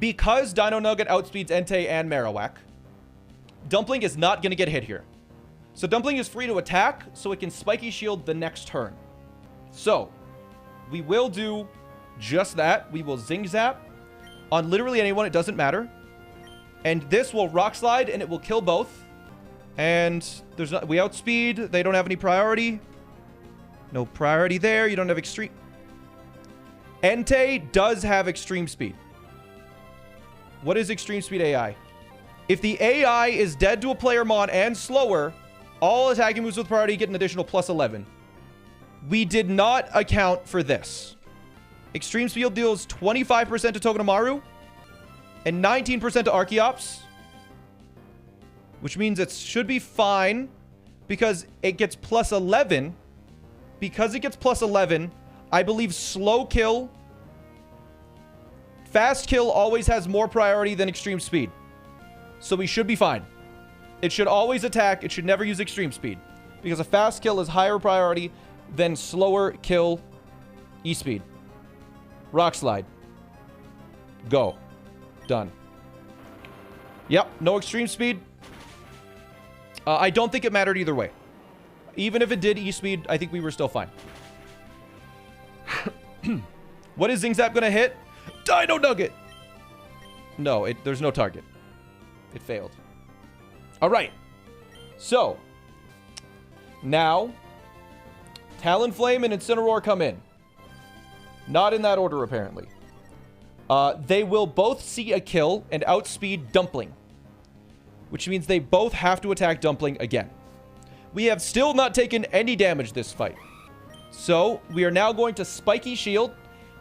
because Dino Nugget outspeeds Entei and Marowak, Dumpling is not going to get hit here. So Dumpling is free to attack, so it can Spiky Shield the next turn. So, we will do just that. We will Zing Zap on literally anyone. It doesn't matter. And this will Rock Slide, and it will kill both. And there's not, we outspeed. They don't have any priority. No priority there. You don't have extreme. Entei does have extreme speed. What is extreme speed AI? If the AI is dead to a player mon and slower, all attacking moves with priority get an additional plus 11. We did not account for this. Extreme speed deals 25% to Togedemaru and 19% to Archeops, which means it should be fine because it gets plus 11. Because it gets plus 11, I believe slow kill, fast kill always has more priority than extreme speed. So we should be fine. It should always attack. It should never use extreme speed because a fast kill is higher priority than slower kill E-speed. Rock Slide. Go. Done. Yep, no extreme speed. I don't think it mattered either way. Even if it did E-speed, I think we were still fine. What is Zing Zap gonna hit? Dino Nugget! No, there's no target. It failed. Alright. So, now, Talonflame and Incineroar come in. Not in that order, apparently. They will both see a kill and outspeed Dumpling, which means they both have to attack Dumpling again. We have still not taken any damage this fight. So, we are now going to Spiky Shield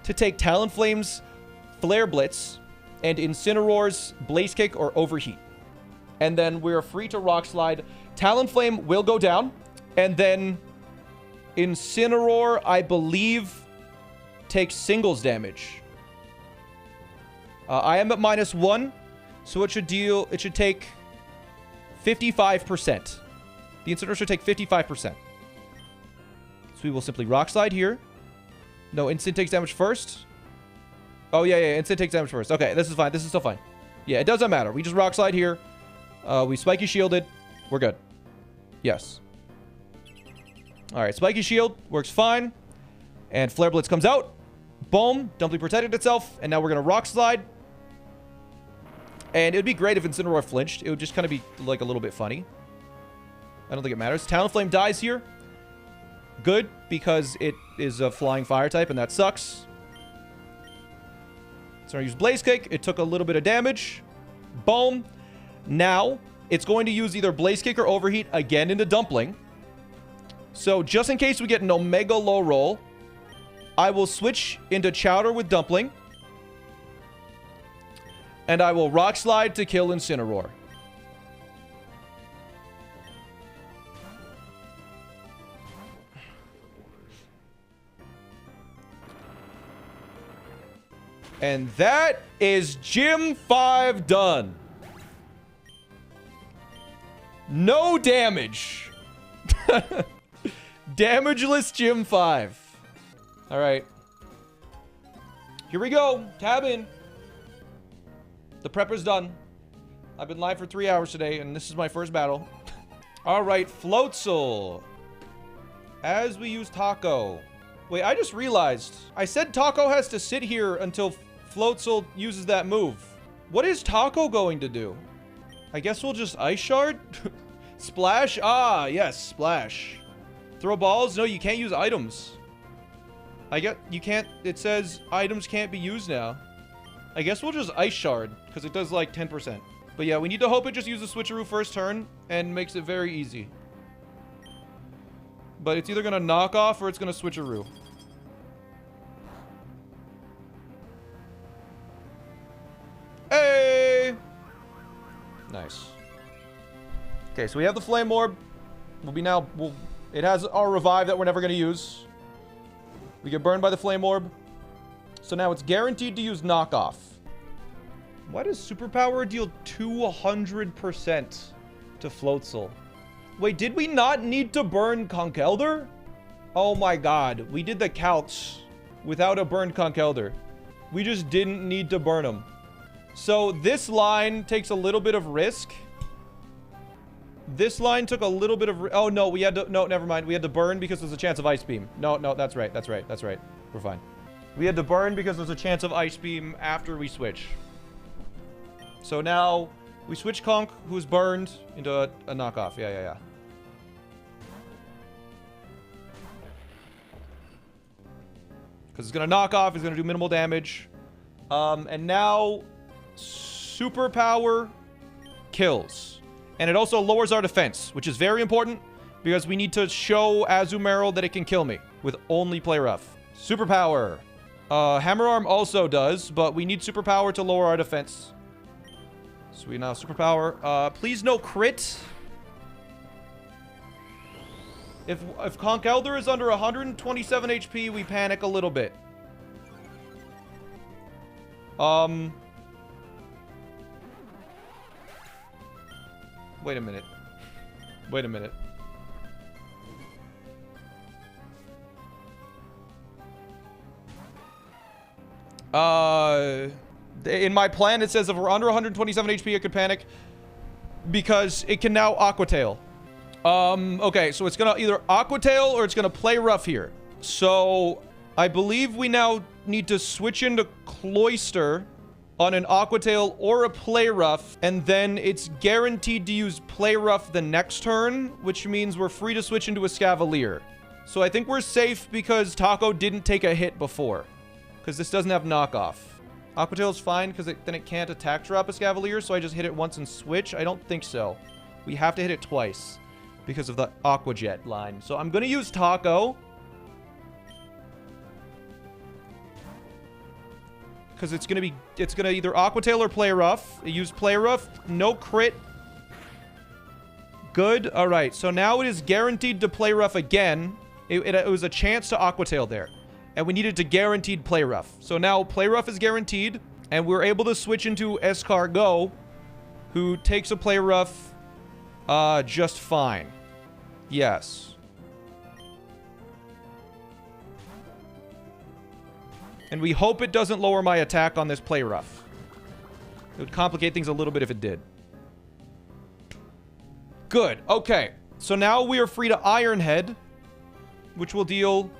to take Talonflame's Flare Blitz and Incineroar's Blaze Kick or Overheat. And then we're free to Rock Slide. Talonflame will go down, and then Incineroar, I believe, takes singles damage. I am at -1, so it should take 55%. The Incineroar should take 55%. So we will simply rock slide here. No, instant takes damage first. Oh, yeah. Instant takes damage first. Okay, this is fine. This is still fine. Yeah, it doesn't matter. We just rock slide here. We spiky shielded. We're good. Yes. All right, spiky shield works fine. And Flare Blitz comes out. Boom. Dumpling protected itself. And now we're going to rock slide. And it would be great if Incineroar flinched. It would just kind of be like a little bit funny. I don't think it matters. Talonflame dies here. Good, because it is a flying fire type, and that sucks. So I use Blaze Kick. It took a little bit of damage. Boom. Now, it's going to use either Blaze Kick or Overheat again into Dumpling. So just in case we get an Omega low roll, I will switch into Chowder with Dumpling. And I will Rock Slide to kill Incineroar. And that is Gym 5 done. No damage. Damageless Gym 5. All right. Here we go. Tab in. The prepper's done. I've been live for 3 hours today, and this is my first battle. All right, Floatzel. As we use Taco. Wait, I just realized. I said Taco has to sit here until Floatzel uses that move. What is Taco going to do? I guess we'll just Ice Shard? Splash? Ah, yes, Splash. Throw balls? No, you can't use items. You can't, it says items can't be used now. I guess we'll just Ice Shard, because it does like 10%. But yeah, we need to hope it just uses Switcheroo first turn, and makes it very easy. But it's either going to knock off, or it's going to Switcheroo. Hey! Nice. Okay, so we have the Flame Orb. It has our revive that we're never going to use. We get burned by the Flame Orb. So now it's guaranteed to use knockoff. Why does Superpower deal 200% to Floatzel? Wait, did we not need to burn Conkeldurr? Oh my god, we did the calcs without a burned Conkeldurr. We just didn't need to burn him. So this line takes a little bit of risk. This line took a little bit of... Oh, no, we had to... No, never mind. We had to burn because there's a chance of Ice Beam. No, that's right. That's right. We're fine. We had to burn because there's a chance of Ice Beam after we switch. So now we switch Conk, who's burned, into a knockoff. Yeah. Because it's going to knock off. It's going to do minimal damage. And now Superpower kills. And it also lowers our defense, which is very important because we need to show Azumarill that it can kill me with only Play Rough. Superpower. Hammer Arm also does, but we need Superpower to lower our defense. So we now Superpower. Please no crit. If Conkeldurr is under 127 HP, we panic a little bit. Wait a minute. In my plan, it says if we're under 127 HP, it could panic. Because it can now Aqua Tail. Okay, so it's gonna either Aqua Tail or it's gonna Play Rough here. So, I believe we now need to switch into Cloyster on an Aqua Tail or a Play Rough, and then it's guaranteed to use Play Rough the next turn, which means we're free to switch into a Scavalier. So I think we're safe because Taco didn't take a hit before, because this doesn't have knockoff. Aqua Tail is fine because then it can't attack drop a Scavalier, so I just hit it once and switch. I don't think so. We have to hit it twice because of the Aqua Jet line. So I'm going to use Taco. Because it's going to either Aqua Tail or Play Rough. It used Play Rough. No crit. Good. All right. So now it is guaranteed to Play Rough again. It was a chance to Aqua Tail there. And we needed to guaranteed Play Rough. So now Play Rough is guaranteed. And we're able to switch into Escargot, who takes a Play Rough just fine. Yes. And we hope it doesn't lower my attack on this play rough. It would complicate things a little bit if it did. Good. Okay. So now we are free to Iron Head, which will deal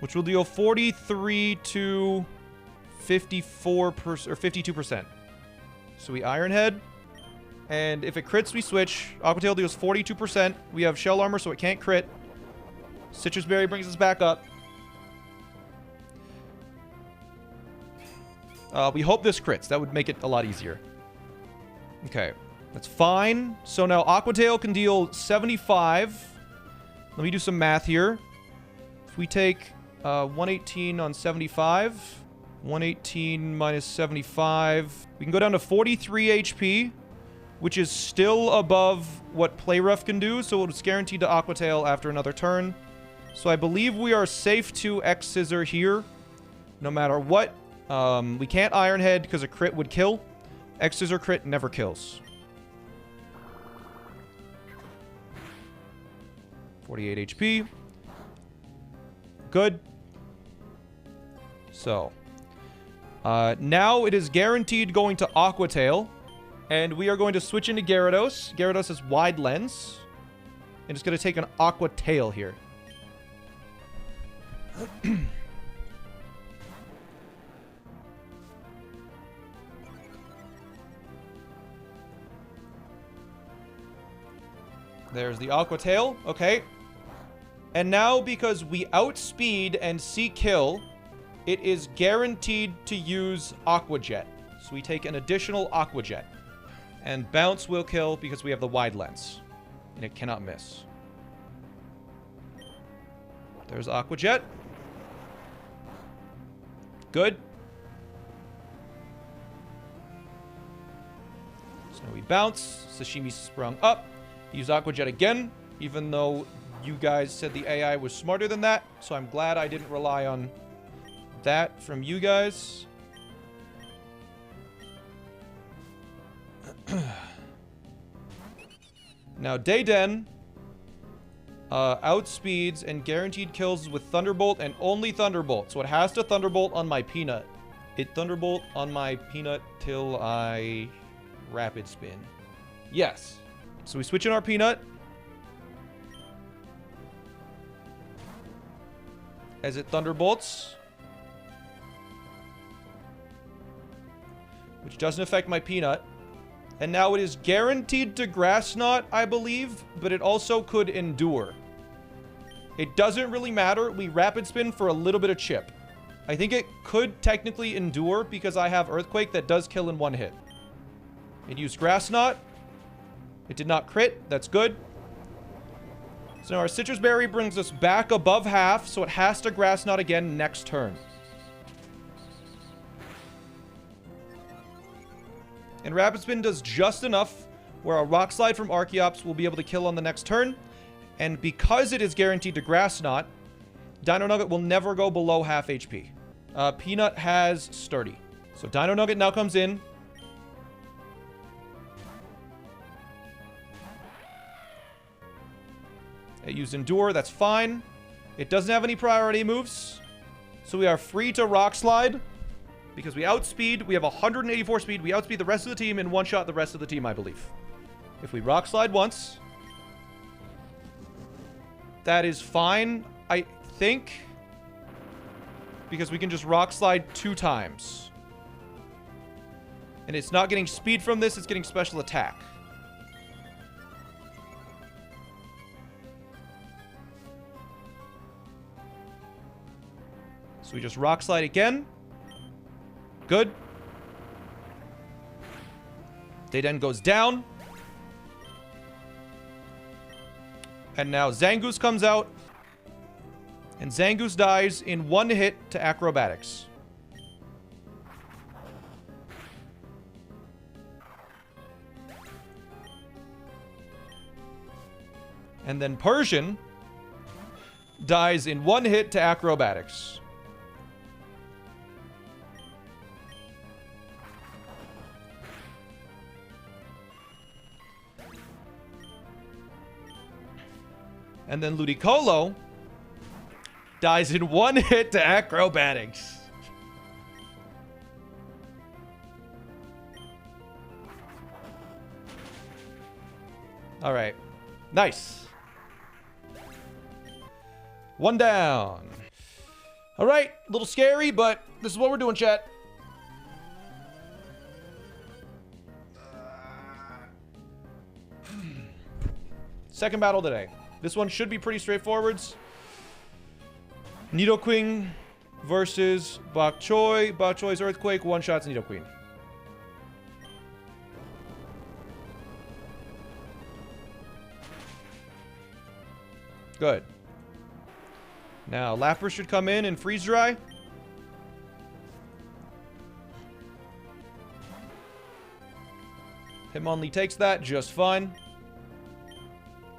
43 to 54% or 52%. So we Iron Head, and if it crits, we switch. Aqua Tail deals 42%. We have Shell Armor, so it can't crit. Citrus Berry brings us back up. We hope this crits. That would make it a lot easier. Okay. That's fine. So now Aqua Tail can deal 75. Let me do some math here. If we take 118 on 75, 118 minus 75, we can go down to 43 HP, which is still above what Play Rough can do, so it's guaranteed to Aqua Tail after another turn. So I believe we are safe to X-Scissor here, no matter what. We can't Iron Head because a crit would kill. X-Scissor crit never kills. 48 HP. Good. So, now it is guaranteed going to Aqua Tail, and we are going to switch into Gyarados. Gyarados has Wide Lens, and it's going to take an Aqua Tail here. There's the Aqua Tail. Okay. And now, because we outspeed and C-Kill, it is guaranteed to use Aqua Jet. So we take an additional Aqua Jet. And Bounce will kill because we have the Wide Lens. And it cannot miss. There's Aqua Jet. Good. So now we bounce. Sashimi sprung up. Use Aqua Jet again, even though you guys said the AI was smarter than that. So I'm glad I didn't rely on that from you guys. Now, Dayden outspeeds and guaranteed kills with Thunderbolt and only Thunderbolt. So it has to Thunderbolt on my Peanut. It Thunderbolt on my Peanut till I Rapid Spin. Yes. So we switch in our Peanut. As it Thunderbolts. Which doesn't affect my Peanut. And now it is guaranteed to Grass Knot, I believe. But it also could Endure. It doesn't really matter. We Rapid Spin for a little bit of chip. I think it could technically Endure because I have Earthquake that does kill in one hit. It used Grass Knot. It did not crit. That's good. So now our Citrus Berry brings us back above half, so it has to Grass Knot again next turn. And Rapid Spin does just enough where a Rock Slide from Archeops will be able to kill on the next turn. And because it is guaranteed to Grass Knot, Dino Nugget will never go below half HP. Peanut has Sturdy. So Dino Nugget now comes in. It used Endure, that's fine. It doesn't have any priority moves. So we are free to Rock Slide. Because we outspeed, we have 184 speed. We outspeed the rest of the team and one-shot the rest of the team, I believe. If we Rock Slide once, that is fine, I think. Because we can just Rock Slide 2 times. And it's not getting speed from this, it's getting special attack. So we just Rock Slide again. Good. Dayden goes down. And now Zangoose comes out. And Zangoose dies in one hit to Acrobatics. And then Persian dies in one hit to Acrobatics. And then Ludicolo dies in one hit to Acrobatics. All right. Nice. One down. All right. A little scary, but this is what we're doing, chat. Second battle today. This one should be pretty straightforward. Nidoqueen versus Bok Choy. Bok Choy's Earthquake, one-shots Nidoqueen. Good. Now, Lapras should come in and freeze dry. Hitmonlee takes that just fine.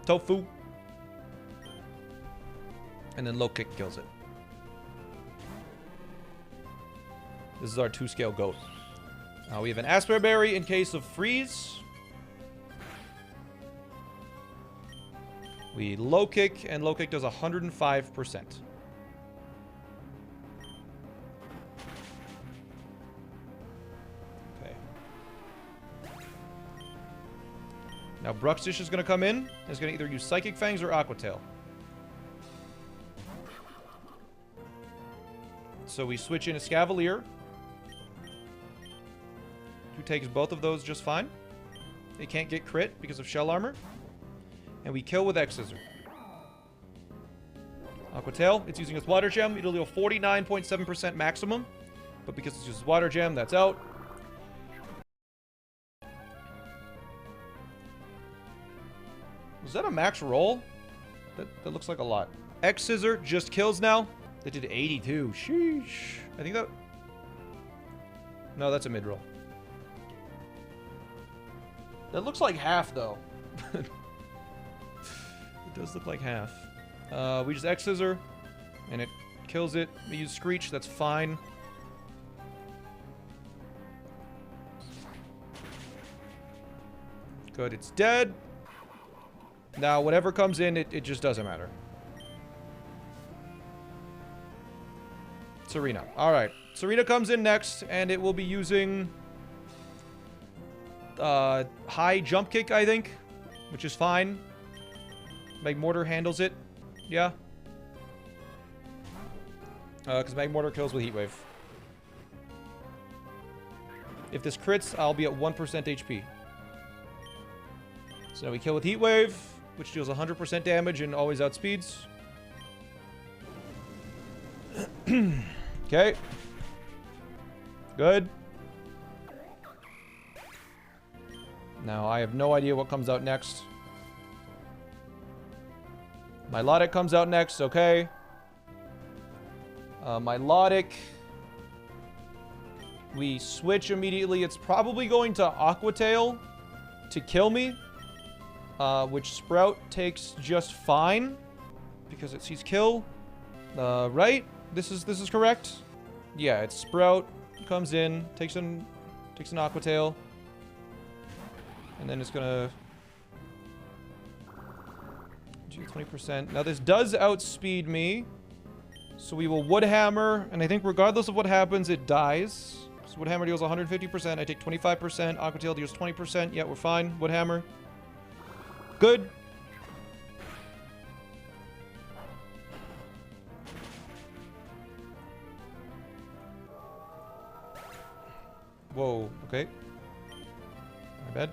Tofu. And then low kick kills it. This is our 2-scale goat. We have an Asper Berry in case of freeze. We low kick, and low kick does 105%. Okay. Now Bruxish is going to come in. It's going to either use Psychic Fangs or Aqua Tail. So we switch in a Scavalier, who takes both of those just fine. They can't get crit because of Shell Armor. And we kill with X-Scissor. Aqua Tail, it's using its Water Gem. It'll deal 49.7% maximum. But because it uses Water Gem, that's out. Was that a max roll? That looks like a lot. X-Scissor just kills now. They did 82. Sheesh. I think that... No, that's a mid-roll. That looks like half, though. It does look like half. We just X-Scissor, and it kills it. We use Screech, that's fine. Good, it's dead. Now, whatever comes in, it just doesn't matter. Serena. Alright. Serena comes in next, and it will be using... high jump kick, I think. Which is fine. Magmortar handles it. Yeah. Because Magmortar kills with Heat Wave. If this crits, I'll be at 1% HP. So now we kill with Heat Wave, which deals 100% damage and always outspeeds. Okay. Good. Now, I have no idea what comes out next. Milotic comes out next, okay. Milotic. We switch immediately. It's probably going to Aqua Tail to kill me. Which Sprout takes just fine. Because it sees kill. Right? This is correct? Yeah, it's Sprout. Comes in, takes an Aqua Tail. And then it's gonna do 20%. Now this does outspeed me. So we will Wood Hammer, and I think regardless of what happens, it dies. So Wood Hammer deals 150%. I take 25%. Aqua Tail deals 20%. Yeah, we're fine. Wood Hammer. Good. Whoa, okay. My bad.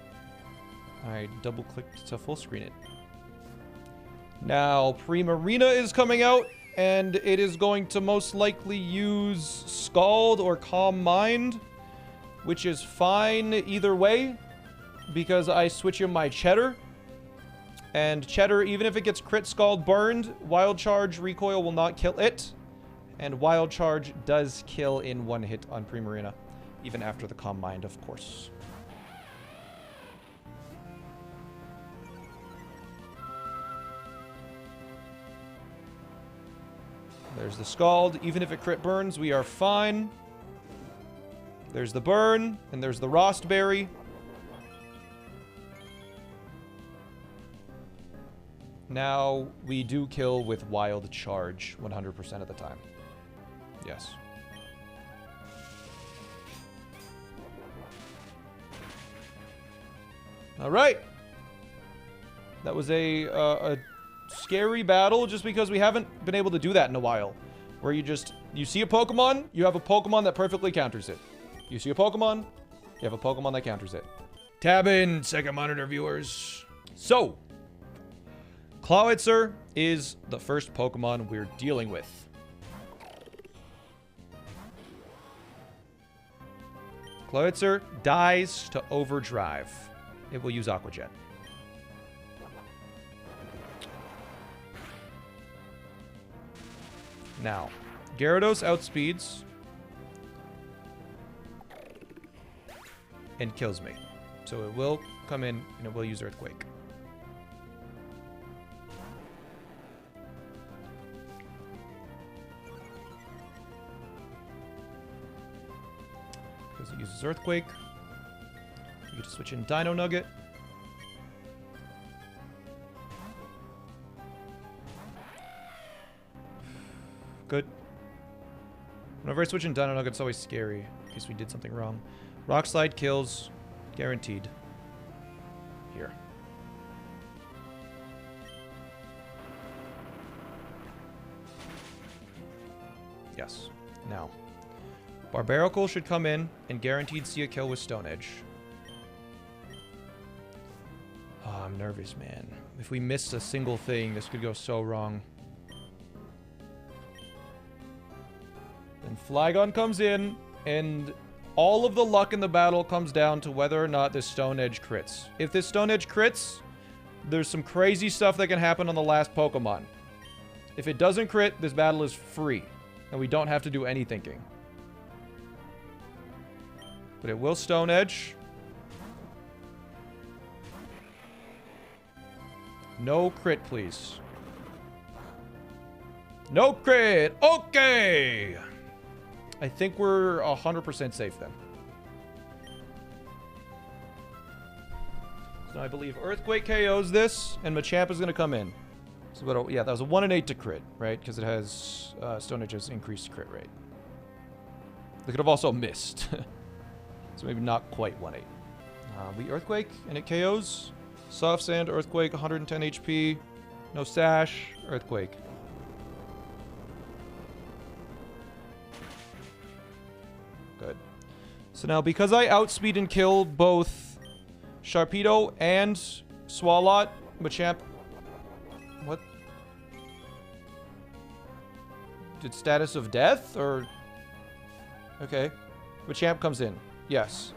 I double-clicked to full screen it. Now, Primarina is coming out, and it is going to most likely use Scald or Calm Mind, which is fine either way, because I switch in my Cheddar. And Cheddar, even if it gets crit Scald burned, Wild Charge recoil will not kill it. And Wild Charge does kill in one hit on Primarina, even after the Calm Mind, of course. There's the Scald. Even if it crit burns, we are fine. There's the burn, and there's the Rostberry. Now, we do kill with Wild Charge 100% of the time. Yes. All right. That was a scary battle just because we haven't been able to do that in a while. Where you see a Pokemon, you have a Pokemon that perfectly counters it. You see a Pokemon, you have a Pokemon that counters it. Tab in, second monitor viewers. So, Clawitzer is the first Pokemon we're dealing with. Clawitzer dies to Overdrive. It will use Aqua Jet. Now, Gyarados outspeeds and kills me. So it will come in and it will use Earthquake. Because it uses Earthquake. You get to switch in Dino Nugget. Good. Whenever I switch in Dino Nugget, it's always scary in case we did something wrong. Rock Slide kills. Guaranteed. Here. Yes. Now. Barbaracle should come in and guaranteed see a kill with Stone Edge. Oh, I'm nervous, man. If we missed a single thing, this could go so wrong. Then Flygon comes in, and all of the luck in the battle comes down to whether or not this Stone Edge crits. If this Stone Edge crits, there's some crazy stuff that can happen on the last Pokemon. If it doesn't crit, this battle is free, and we don't have to do any thinking. But it will Stone Edge. No crit, please. No crit! Okay! I think we're 100% safe then. So I believe Earthquake KOs this, and Machamp is going to come in. So, yeah, that was a 1 in 8 to crit, right? Because it has Stone Edge's increased crit rate. They could have also missed. So maybe not quite 1-8. We Earthquake, and it KOs. Soft Sand, Earthquake, 110 HP. No Sash, Earthquake. Good. So now, because I outspeed and kill both Sharpedo and Swalot, Machamp... What? Did status of death, or... Okay. Machamp comes in. Yes.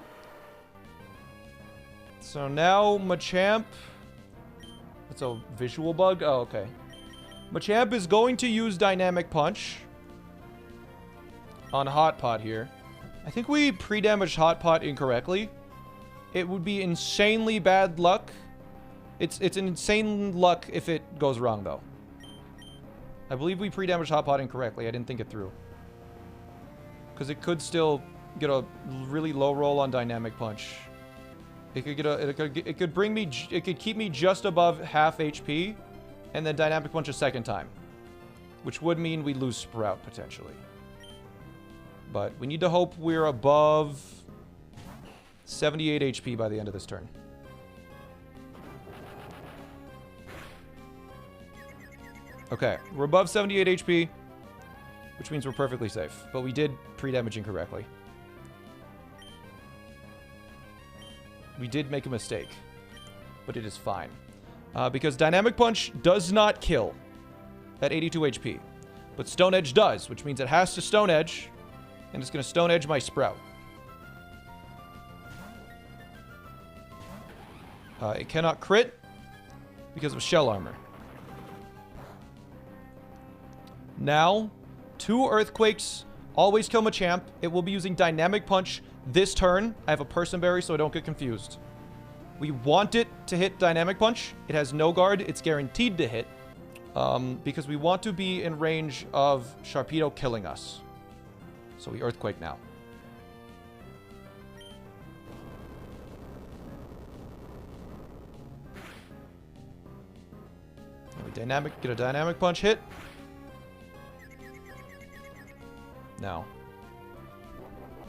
So now Machamp... It's a visual bug? Oh, okay. Machamp is going to use Dynamic Punch on Hot Pot here. I think we pre-damaged Hot Pot incorrectly. It would be insanely bad luck. It's an insane luck if it goes wrong, though. I believe we pre-damaged Hot Pot incorrectly. I didn't think it through. Because it could still get a really low roll on Dynamic Punch. It could get it could bring me, it could keep me just above half HP, and then Dynamic Punch a second time, which would mean we lose Sprout potentially. But we need to hope we're above 78 HP by the end of this turn. Okay, we're above 78 HP, which means we're perfectly safe. But we did pre-damage incorrectly. We did make a mistake, but it is fine. Because Dynamic Punch does not kill at 82 HP. But Stone Edge does, which means it has to Stone Edge, and it's going to Stone Edge my Sprout. It cannot crit because of Shell Armor. Now, 2 Earthquakes always kill Machamp. It will be using Dynamic Punch this turn. I have a Person Berry, so I don't get confused. We want it to hit Dynamic Punch. It has no guard. It's guaranteed to hit. Because we want to be in range of Sharpedo killing us. So we Earthquake now. We get a Dynamic Punch hit. Now.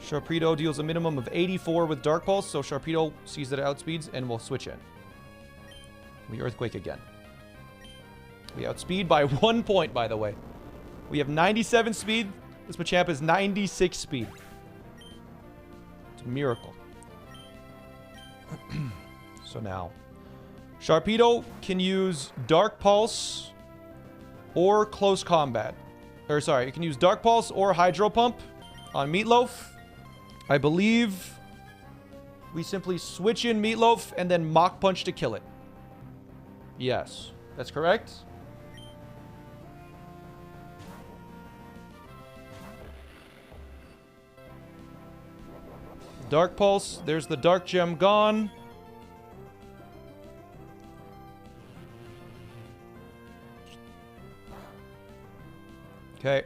Sharpedo deals a minimum of 84 with Dark Pulse, so Sharpedo sees that it outspeeds and will switch in. We Earthquake again. We outspeed by 1 point, by the way. We have 97 speed. This Machamp is 96 speed. It's a miracle. So now, Sharpedo can use Dark Pulse or Close Combat. Or sorry, it can use Dark Pulse or Hydro Pump on Meatloaf. I believe we simply switch in Meatloaf and then Mach Punch to kill it. Yes, that's correct. Dark Pulse. There's the Dark Gem gone. Okay.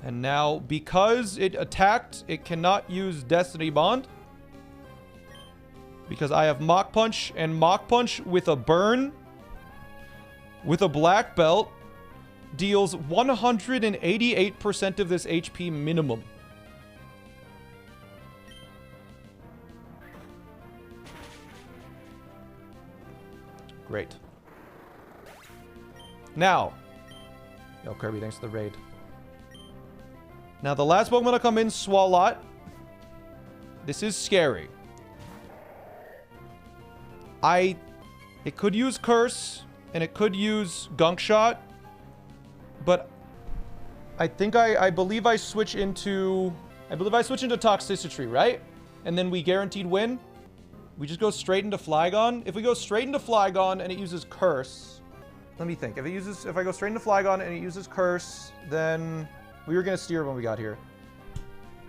And now, because it attacked, it cannot use Destiny Bond. Because I have Mach Punch, and Mach Punch with a burn, with a black belt, deals 188% of this HP minimum. Great. Now. Yo, Kirby, thanks for the raid. Now, the last Pokemon to come in, SmallAnt. This is scary. It could use Curse, and it could use Gunk Shot, but I think I believe I switch into Toxicity, right? And then we guaranteed win. We just go straight into Flygon. If we go straight into Flygon and it uses Curse, let me think. If I go straight into Flygon and it uses Curse, then we were gonna steer when we got here.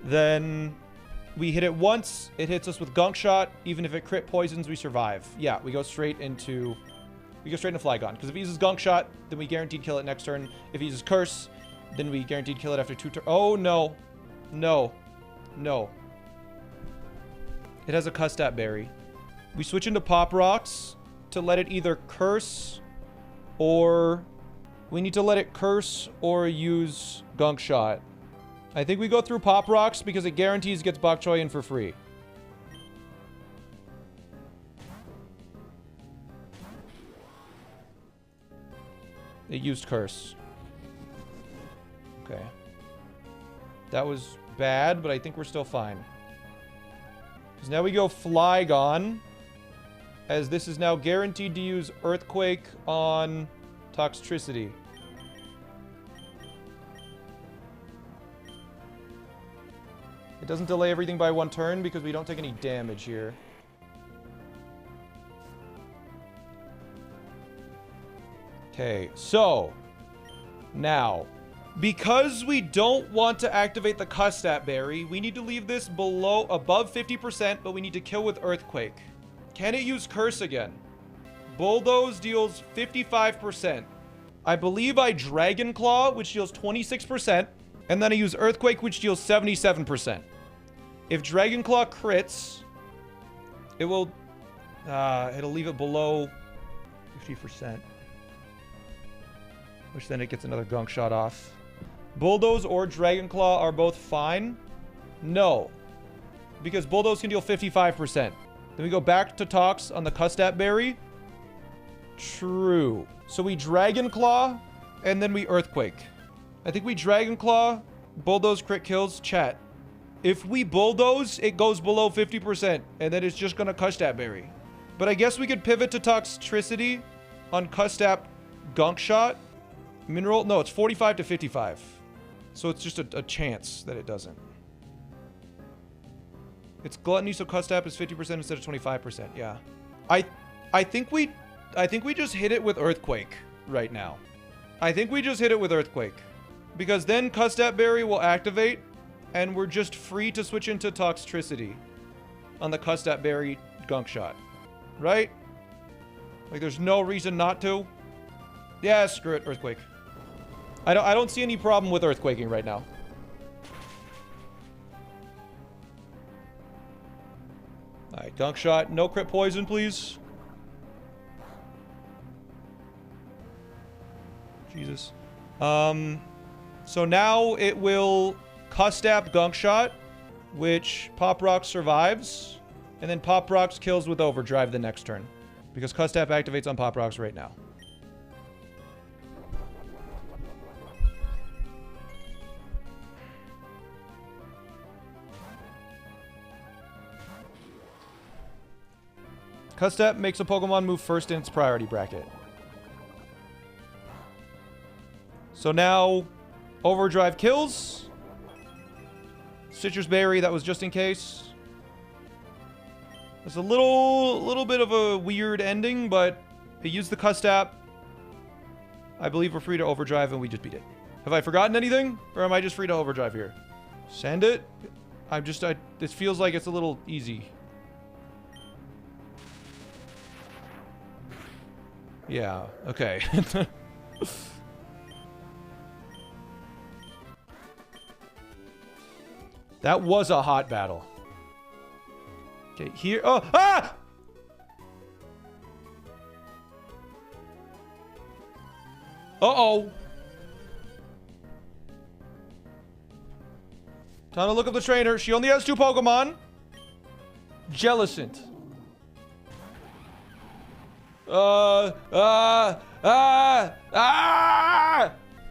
Then we hit it once, it hits us with Gunk Shot. Even if it crit poisons, we survive. Yeah, we go straight into Flygon. Because if he uses Gunk Shot, then we guaranteed kill it next turn. If he uses Curse, then we guaranteed kill it after 2 turns. Oh, no. No. No. It has a Custat Berry. We switch into Pop Rocks to let it either Curse or... We need to let it Curse or use Gunk Shot. I think we go through Pop Rocks because it guarantees gets Bok Choy in for free. It used Curse. Okay. That was bad, but I think we're still fine. Because now we go Flygon, as this is now guaranteed to use Earthquake on Toxtricity. It doesn't delay everything by 1 turn because we don't take any damage here. Okay, so now, because we don't want to activate the Custat Berry, we need to leave this above 50%, but we need to kill with Earthquake. Can it use Curse again? Bulldoze deals 55%. I believe I Dragon Claw, which deals 26%, and then I use Earthquake, which deals 77%. If Dragon Claw crits, it will, it'll leave it below 50%. Which then it gets another Gunk Shot off. Bulldoze or Dragon Claw are both fine. No. Because Bulldoze can deal 55%. Then we go back to Tox on the Custat Berry. True. So we Dragon Claw, and then we Earthquake. I think we Dragon Claw, Bulldoze crit kills, chat. If we Bulldoze, it goes below 50%, and then it's just gonna Custat Berry. But I guess we could pivot to Toxtricity on Custat Gunk Shot. Mineral, no, it's 45 to 55. So it's just a chance that it doesn't. It's Gluttony, so Custap is 50% instead of 25%, yeah. I think we just hit it with Earthquake right now. I think we just hit it with Earthquake. Because then Custat Berry will activate, and we're just free to switch into Toxtricity on the Custat Berry Gunk Shot. Right? Like, there's no reason not to. Yeah, screw it, Earthquake. I don't see any problem with Earthquaking right now. Alright, Gunk Shot. No crit poison, please. Jesus. So now it will Custap Gunk Shot, which Pop Rock survives. And then Pop Rocks kills with Overdrive the next turn. Because Custap activates on Pop Rocks right now. Custap makes a Pokemon move first in its priority bracket. So now, Overdrive kills. Citrus Berry, that was just in case. It's a little bit of a weird ending, but it used the Custap. I believe we're free to Overdrive and we just beat it. Have I forgotten anything? Or am I just free to Overdrive here? Send it? This feels like it's a little easy. Yeah, okay. That was a hot battle. Okay, here. Oh, ah! Uh-oh. Time to look up the trainer. She only has 2 Pokemon. Jellicent.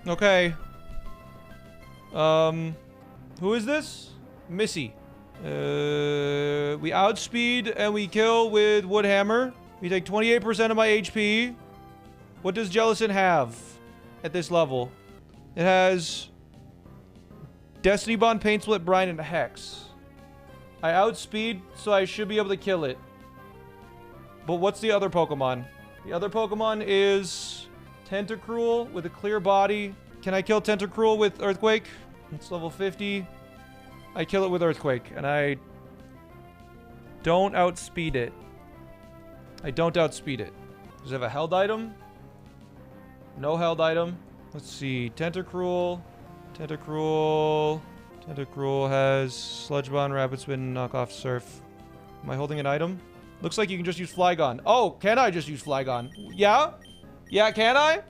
Okay. Who is this? Missy. We outspeed and we kill with Woodhammer. We take 28% of my HP. What does Jellicent have at this level? It has Destiny Bond, Paint Split, Brine, and Hex. I outspeed, so I should be able to kill it. But what's the other Pokemon? The other Pokemon is Tentacruel with a clear body. Can I kill Tentacruel with Earthquake? It's level 50. I kill it with Earthquake, and I don't outspeed it. I don't outspeed it. Does it have a held item? No held item. Let's see. Tentacruel. Tentacruel has Sludge Bomb, Rapid Spin, Knockoff, Surf. Am I holding an item? Looks like you can just use Flygon. Oh, can I just use Flygon? Yeah? Yeah, can I?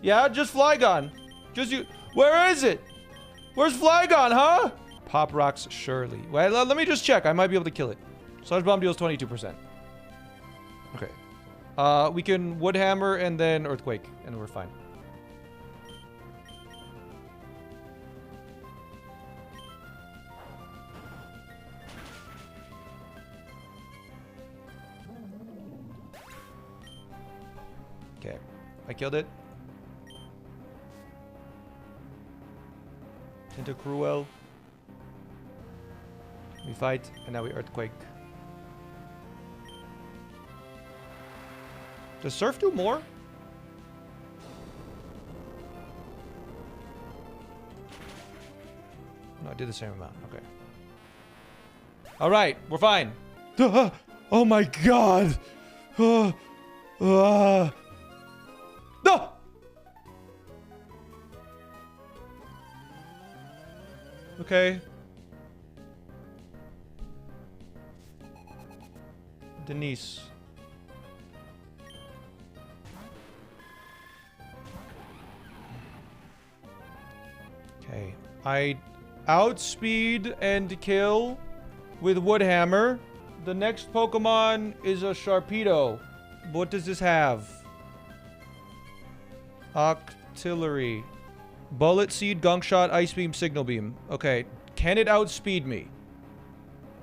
Yeah, just Flygon. Just use... Where is it? Where's Flygon, huh? Pop Rocks, surely. Well, let me just check. I might be able to kill it. Sludge Bomb deals 22%. Okay. We can Woodhammer and then Earthquake, and we're fine. Okay. I killed it. Tentacruel. We fight, and now we Earthquake. Does Surf do more? No, I did the same amount. Okay. All right, we're fine. Oh my god! No! Okay. Denise. Okay. I outspeed and kill with Woodhammer. The next Pokemon is a Sharpedo. What does this have? Octillery. Bullet Seed, Gunk Shot, Ice Beam, Signal Beam. Okay. Can it outspeed me?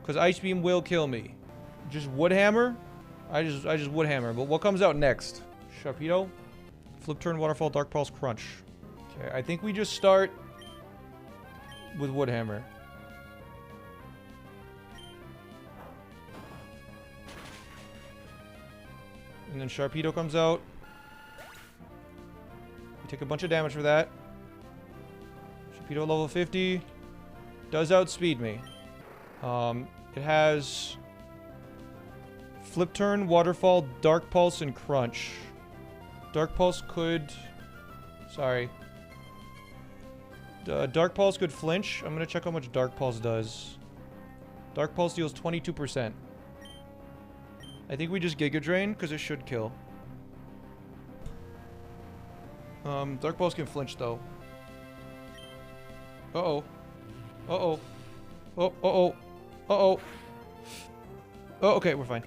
Because Ice Beam will kill me. Just Woodhammer? I just Woodhammer. But what comes out next? Sharpedo? Flip Turn, Waterfall, Dark Pulse, Crunch. Okay, I think we just start with Woodhammer. And then Sharpedo comes out. We take a bunch of damage for that. Sharpedo level 50. Does outspeed me. It has Flip Turn, Waterfall, Dark Pulse, and Crunch. Dark Pulse could... Sorry. Dark Pulse could flinch. I'm gonna check how much Dark Pulse does. Dark Pulse deals 22%. I think we just Giga Drain, because it should kill. Dark Pulse can flinch, though. Uh-oh. Uh-oh. Oh, uh-oh. Uh-oh. Oh, okay, we're fine.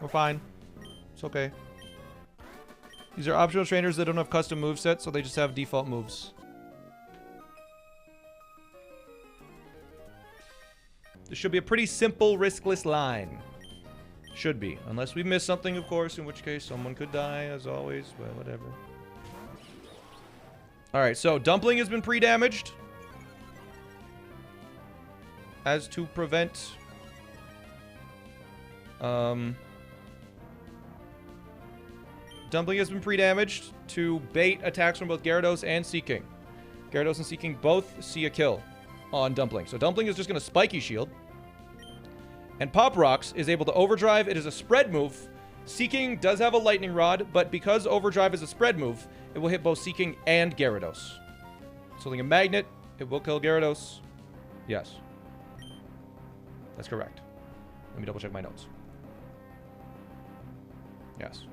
We're fine. It's okay. These are optional trainers that don't have custom movesets, so they just have default moves. This should be a pretty simple, riskless line. Should be. Unless we miss something, of course, in which case someone could die, as always, but whatever. Alright, so Dumpling has been pre-damaged. As to prevent... Dumpling has been pre-damaged to bait attacks from both Gyarados and Seaking. Gyarados and Seaking both see a kill on Dumpling. So Dumpling is just going to Spiky Shield. And Pop Rocks is able to Overdrive. It is a spread move. Seaking does have a Lightning Rod, but because Overdrive is a spread move, it will hit both Seaking and Gyarados. So like a Magnet, it will kill Gyarados. Yes. That's correct. Let me double check my notes. Yes.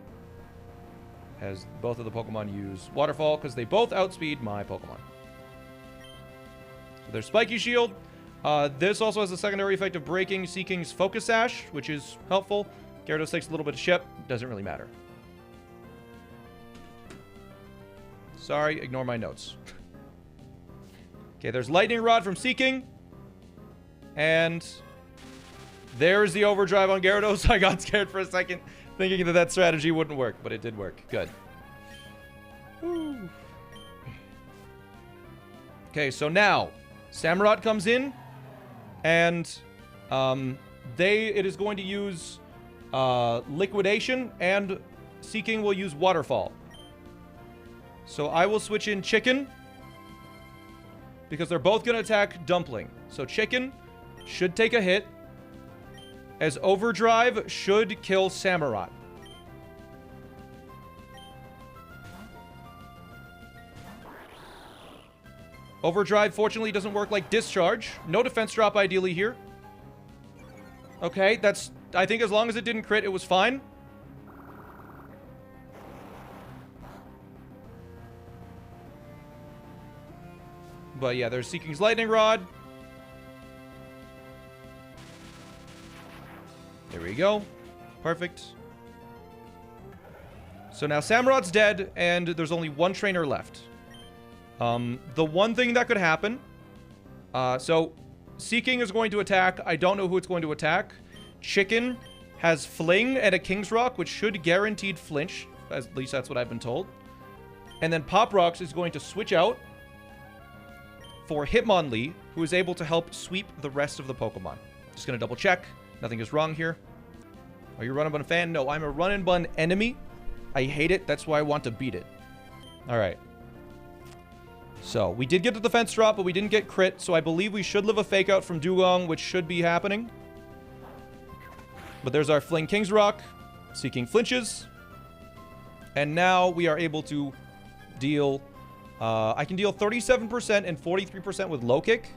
As both of the Pokemon use Waterfall, because they both outspeed my Pokemon. So there's Spiky Shield. This also has a secondary effect of breaking Seaking's Focus Sash, which is helpful. Gyarados takes a little bit of ship. Doesn't really matter. Sorry, ignore my notes. Okay, there's Lightning Rod from Seaking. And there's the Overdrive on Gyarados. I got scared for a second, thinking that that strategy wouldn't work, but it did work. Good. Woo. Okay, so now Samurott comes in, and it is going to use Liquidation, and Seaking will use Waterfall. So I will switch in Chicken, because they're both going to attack Dumpling. So Chicken should take a hit, as Overdrive should kill Samurott. Overdrive, fortunately, doesn't work like Discharge. No defense drop, ideally, here. Okay, that's... I think as long as it didn't crit, it was fine. But yeah, there's Seaking's Lightning Rod. There we go. Perfect. So now Samurott's dead, and there's only one trainer left. The one thing that could happen... so, Seaking is going to attack. I don't know who it's going to attack. Chicken has Fling and a King's Rock, which should guaranteed flinch. At least that's what I've been told. And then Pop Rocks is going to switch out for Hitmonlee, who is able to help sweep the rest of the Pokemon. Just going to double check. Nothing is wrong here. Are you a Run Bun fan? No, I'm a Run Bun enemy. I hate it. That's why I want to beat it. Alright. So, we did get the defense drop, but we didn't get crit, so I believe we should live a fake out from Dugong, which should be happening. But there's our Fling King's Rock. Seaking flinches. And now we are able to deal... I can deal 37% and 43% with Low Kick,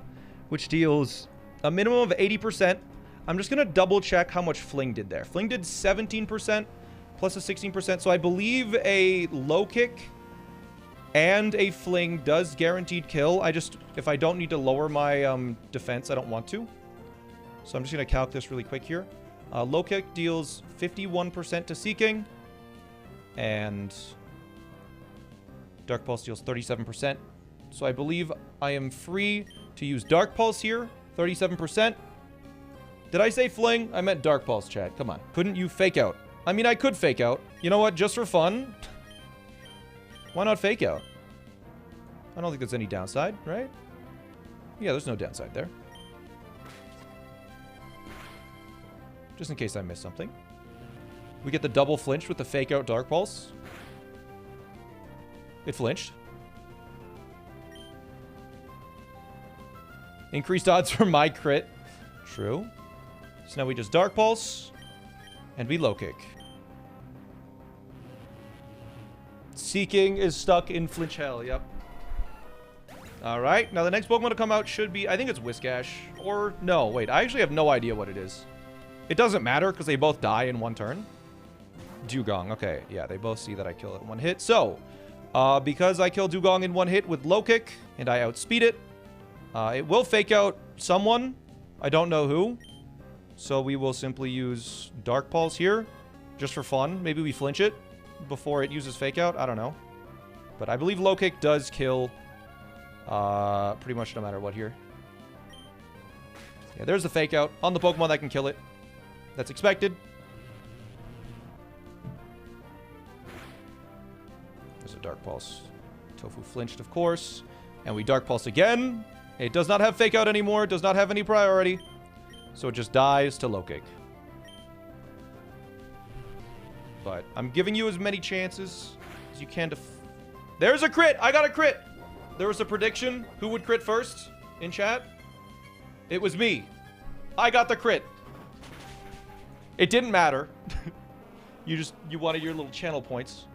which deals a minimum of 80%. I'm just going to double check how much Fling did there. Fling did 17% plus a 16%, so I believe a Low Kick and a Fling does guaranteed kill. If I don't need to lower my defense, I don't want to. So I'm just going to calc this really quick here. Low Kick deals 51% to Seaking, and Dark Pulse deals 37%. So I believe I am free to use Dark Pulse here, 37%. Did I say Fling? I meant Dark Pulse, chat. Come on. Couldn't you fake out? I mean, I could fake out. You know what? Just for fun. Why not fake out? I don't think there's any downside, right? Yeah, there's no downside there. Just in case I missed something. We get the double flinch with the fake out Dark Pulse. It flinched. Increased odds for my crit. True. So now we just Dark Pulse. And we Low Kick. Seaking is stuck in flinch hell, yep. Alright, now the next Pokemon to come out should be, I think it's Whiscash. Or, no, wait, I actually have no idea what it is. It doesn't matter, because they both die in one turn. Dugong, okay, yeah, they both see that I kill it in one hit. So, Because I kill Dugong in one hit with low kick, and I outspeed it, it will fake out someone. I don't know who. So we will simply use Dark Pulse here, just for fun. Maybe we flinch it before it uses fake out. I don't know. But I believe low kick does kill pretty much no matter what here. Yeah, there's the fake out on the Pokemon that can kill it. That's expected. There's a Dark Pulse. Tofu flinched, of course. And we Dark Pulse again. It does not have fake out anymore. It does not have any priority. So it just dies to low kick. But I'm giving you as many chances as you can to... There's a crit! I got a crit! There was a prediction. Who would crit first in chat? It was me. I got the crit. It didn't matter. You wanted your little channel points.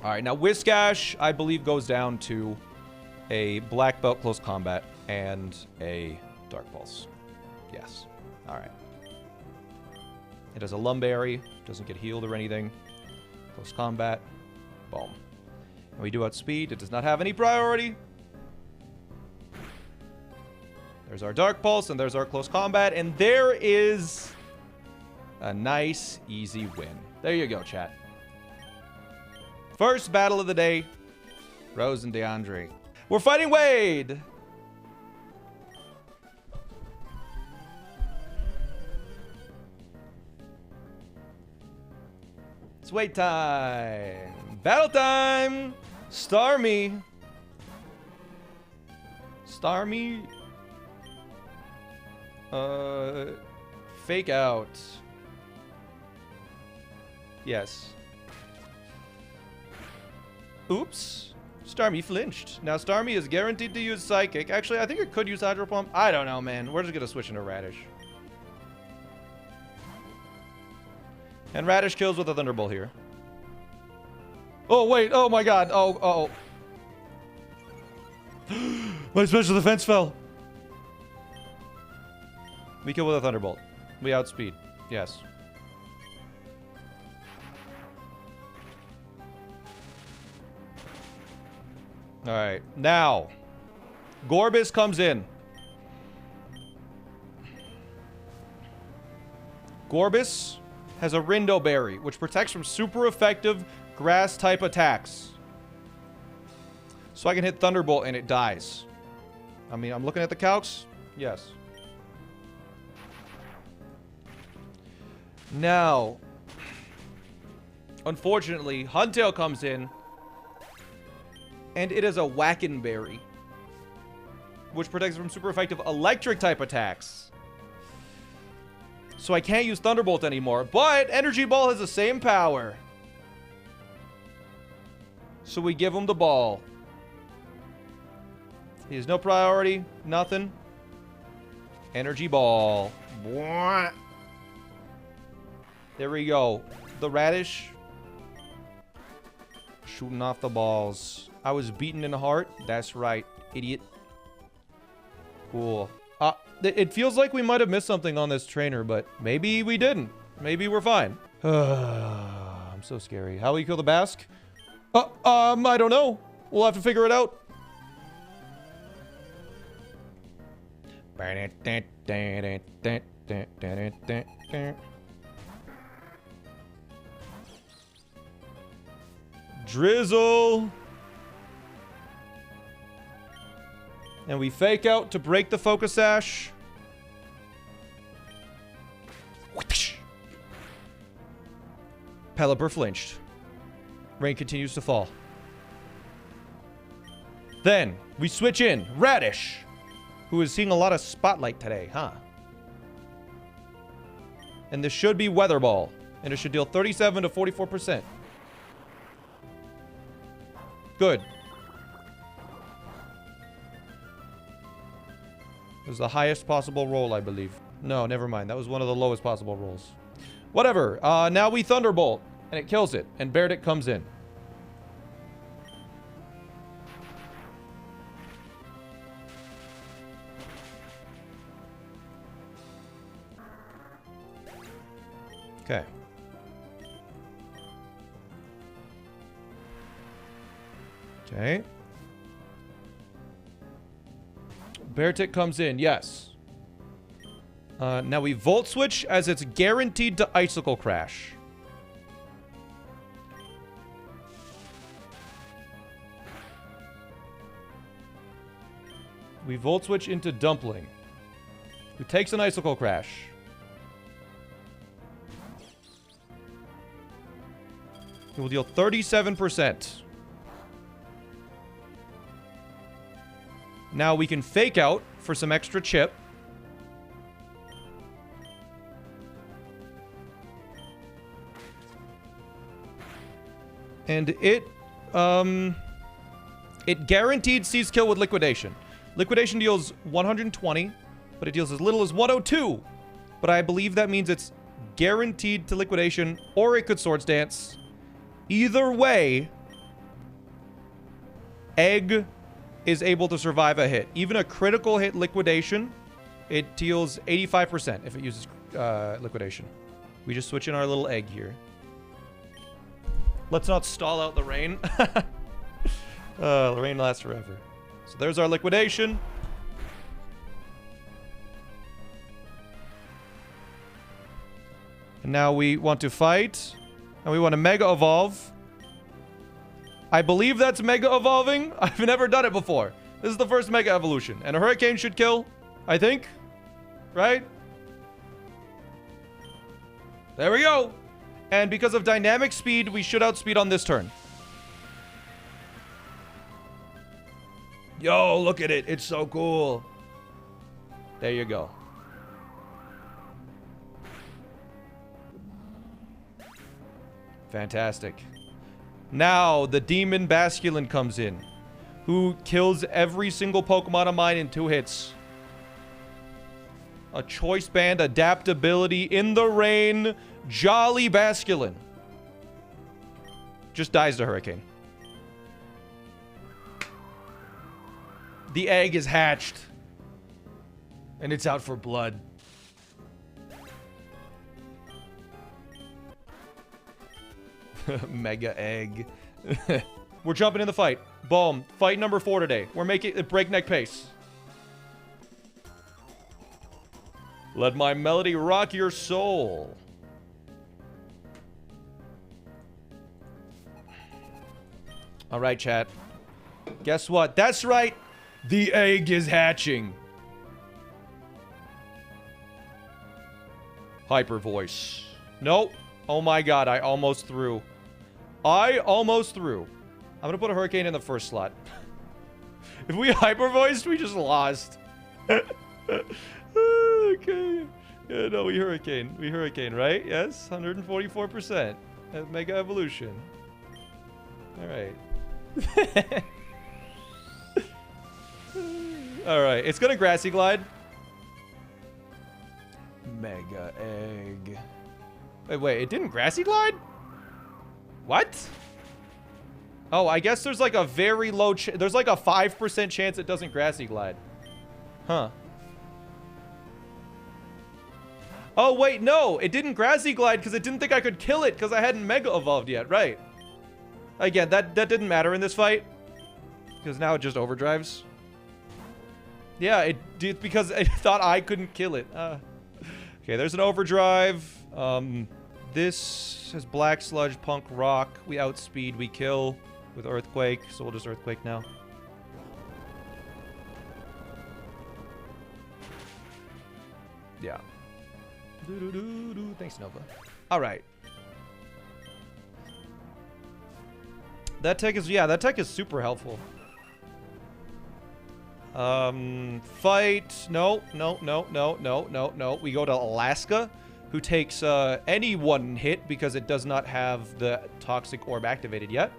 Alright, now Whiskash, I believe, goes down to a Black Belt Close Combat and a Dark Pulse. Yes. Alright. It has a Lumberry. Doesn't get healed or anything. Close Combat. Boom. And we do outspeed. It does not have any priority. There's our Dark Pulse, and there's our Close Combat, and there is a nice, easy win. There you go, chat. First battle of the day. Rose and DeAndre. We're fighting Wade! It's Wade time! Battle time! Starmie! Starmie? Fake out. Yes. Oops. Starmie flinched. Now Starmie is guaranteed to use Psychic. Actually, I think it could use Hydro Pump. I don't know, man. We're just gonna switch into Radish. And Radish kills with a Thunderbolt here. Oh, wait. Oh, my God. Oh. My special defense fell. We kill with a Thunderbolt. We outspeed. Yes. Alright. Now. Gorbis comes in. Gorbis has a Rindo Berry, which protects from super effective grass-type attacks. So I can hit Thunderbolt and it dies. I mean, I'm looking at the calcs. Yes. Now, unfortunately, Huntail comes in, and it is a Wackenberry, which protects from super effective electric-type attacks. So I can't use Thunderbolt anymore, but Energy Ball has the same power. So we give him the ball. He has no priority, nothing. Energy Ball. There we go. The Radish. Shooting off the balls. I was beaten in the heart. That's right, idiot. Cool. It feels like we might have missed something on this trainer, but maybe we didn't. Maybe we're fine. I'm so scary. How will you kill the Basque? I don't know. We'll have to figure it out. Drizzle. And we fake out to break the Focus Sash. Pelipper flinched. Rain continues to fall. Then we switch in Radish, who is seeing a lot of spotlight today, huh? And this should be Weather Ball, and it should deal 37 to 44%. Good. It was the highest possible roll, I believe. No, never mind. That was one of the lowest possible rolls. Whatever. Now we Thunderbolt, and it kills it, and Beardick comes in. Okay. Okay. Bear Tick comes in, yes. Now we Volt Switch as it's guaranteed to Icicle Crash. We Volt Switch into Dumpling, who takes an Icicle Crash. He will deal 37%. Now we can Fake Out for some extra chip. And it guaranteed sees kill with Liquidation. Liquidation deals 120, but it deals as little as 102. But I believe that means it's guaranteed to Liquidation, or it could Swords Dance. Either way, Egg is able to survive a hit. Even a critical hit Liquidation, it deals 85% if it uses Liquidation. We just switch in our little Egg here. Let's not stall out the rain. The rain lasts forever. So there's our Liquidation. And now we want to fight. And we want to Mega Evolve. I believe that's Mega Evolving. I've never done it before. This is the first Mega Evolution. And a Hurricane should kill, I think. Right? There we go. And because of Dynamic Speed, we should outspeed on this turn. Yo, look at it. It's so cool. There you go. Fantastic. Now, the Demon Basculin comes in, who kills every single Pokemon of mine in 2 hits. A Choice Band, Adaptability, In the Rain, Jolly Basculin. Just dies to Hurricane. The egg is hatched. And it's out for blood. Mega egg. We're jumping in the fight. Boom. Fight number 4 today. We're making it breakneck pace. Let my melody rock your soul. All right, chat. Guess what? That's right. The egg is hatching. Hyper voice. Nope. Oh my god, I almost threw. I'm gonna put a Hurricane in the first slot. If we hyper voiced, we just lost. Okay. Yeah, no, we Hurricane. We Hurricane, right? Yes, 144%. Mega Evolution. Alright. Alright, it's gonna Grassy Glide. Mega Egg. Wait, it didn't Grassy Glide? What? Oh, I guess there's like a very low there's like a 5% chance it doesn't Grassy Glide. Huh. Oh, wait, no. It didn't Grassy Glide because it didn't think I could kill it because I hadn't Mega Evolved yet. Right. Again, that didn't matter in this fight. Because now it just overdrives. Yeah, it did because it thought I couldn't kill it. Okay, there's an overdrive. This has Black Sludge, Punk Rock. We outspeed, we kill with Earthquake. So we'll just Earthquake now. Yeah. Thanks, Nova. All right. That tech is, yeah, that tech is super helpful. Fight. No. We go to Alaska, who takes any 1 hit because it does not have the Toxic Orb activated yet.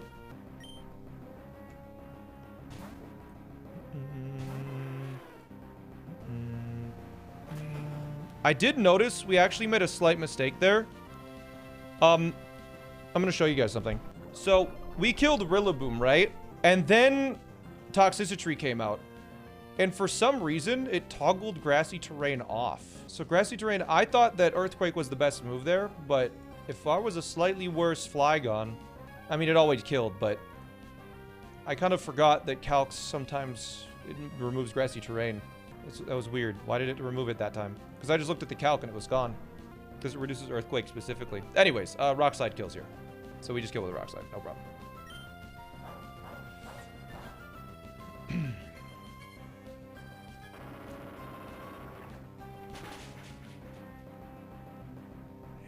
I did notice we actually made a slight mistake there. I'm gonna show you guys something. So we killed Rillaboom, right? And then Toxicity came out. And for some reason, it toggled Grassy Terrain off. So Grassy Terrain, I thought that Earthquake was the best move there, but if I was a slightly worse Flygon, I mean, it always killed, but I kind of forgot that Calc sometimes it removes Grassy Terrain. That was weird. Why did it remove it that time? Because I just looked at the Calc and it was gone. Because it reduces Earthquake specifically. Anyways, Rock Slide kills here. So we just kill with a Rock Slide. No problem.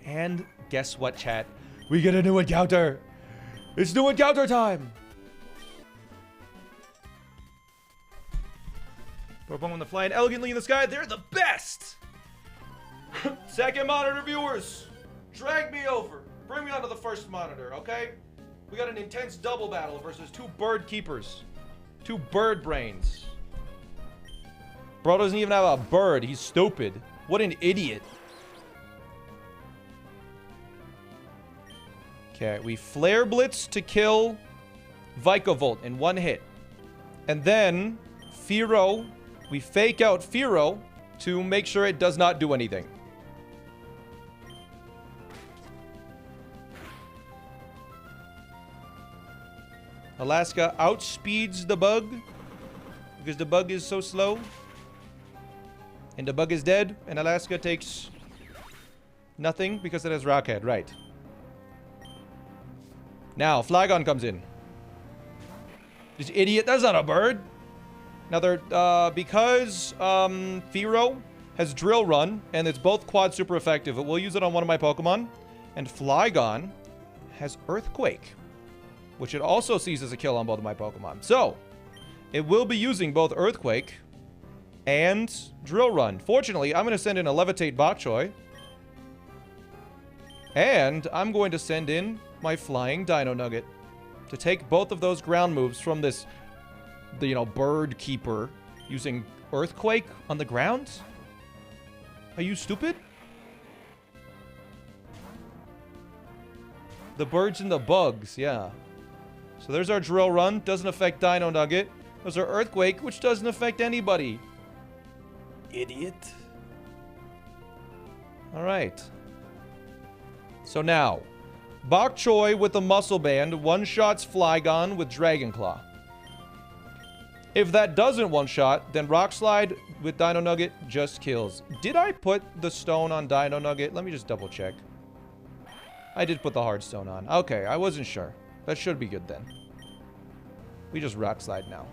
And guess what, chat? We get a new encounter! It's new encounter time! Pokemon the flying elegantly in the sky, they're the best! Second monitor viewers, drag me over. Bring me onto the first monitor, okay? We got an intense double battle versus two bird keepers. Two bird brains. Bro doesn't even have a bird, he's stupid. What an idiot. Okay, we Flare Blitz to kill Vikavolt in one hit. And then, Fearow, we fake out Fearow to make sure it does not do anything. Alaska outspeeds the bug because the bug is so slow. And the bug is dead, and Alaska takes nothing because it has Rockhead, right. Now, Flygon comes in. This idiot, that's not a bird. Now, because Fearow has Drill Run, and it's both quad super effective, it will use it on one of my Pokemon. And Flygon has Earthquake, which it also sees as a kill on both of my Pokemon. So, it will be using both Earthquake and Drill Run. Fortunately, I'm going to send in a Levitate Bok Choy. And I'm going to send in my Flying Dino Nugget to take both of those ground moves from this, bird keeper using Earthquake on the ground? Are you stupid? The birds and the bugs, yeah. So there's our Drill Run. Doesn't affect Dino Nugget. There's our Earthquake, which doesn't affect anybody. Idiot. Alright. So now, Bok Choy with the Muscle Band one-shots Flygon with Dragon Claw. If that doesn't one-shot, then Rock Slide with Dino Nugget just kills. Did I put the stone on Dino Nugget? Let me just double check. I did put the hard stone on. Okay, I wasn't sure. That should be good then. We just Rock Slide now.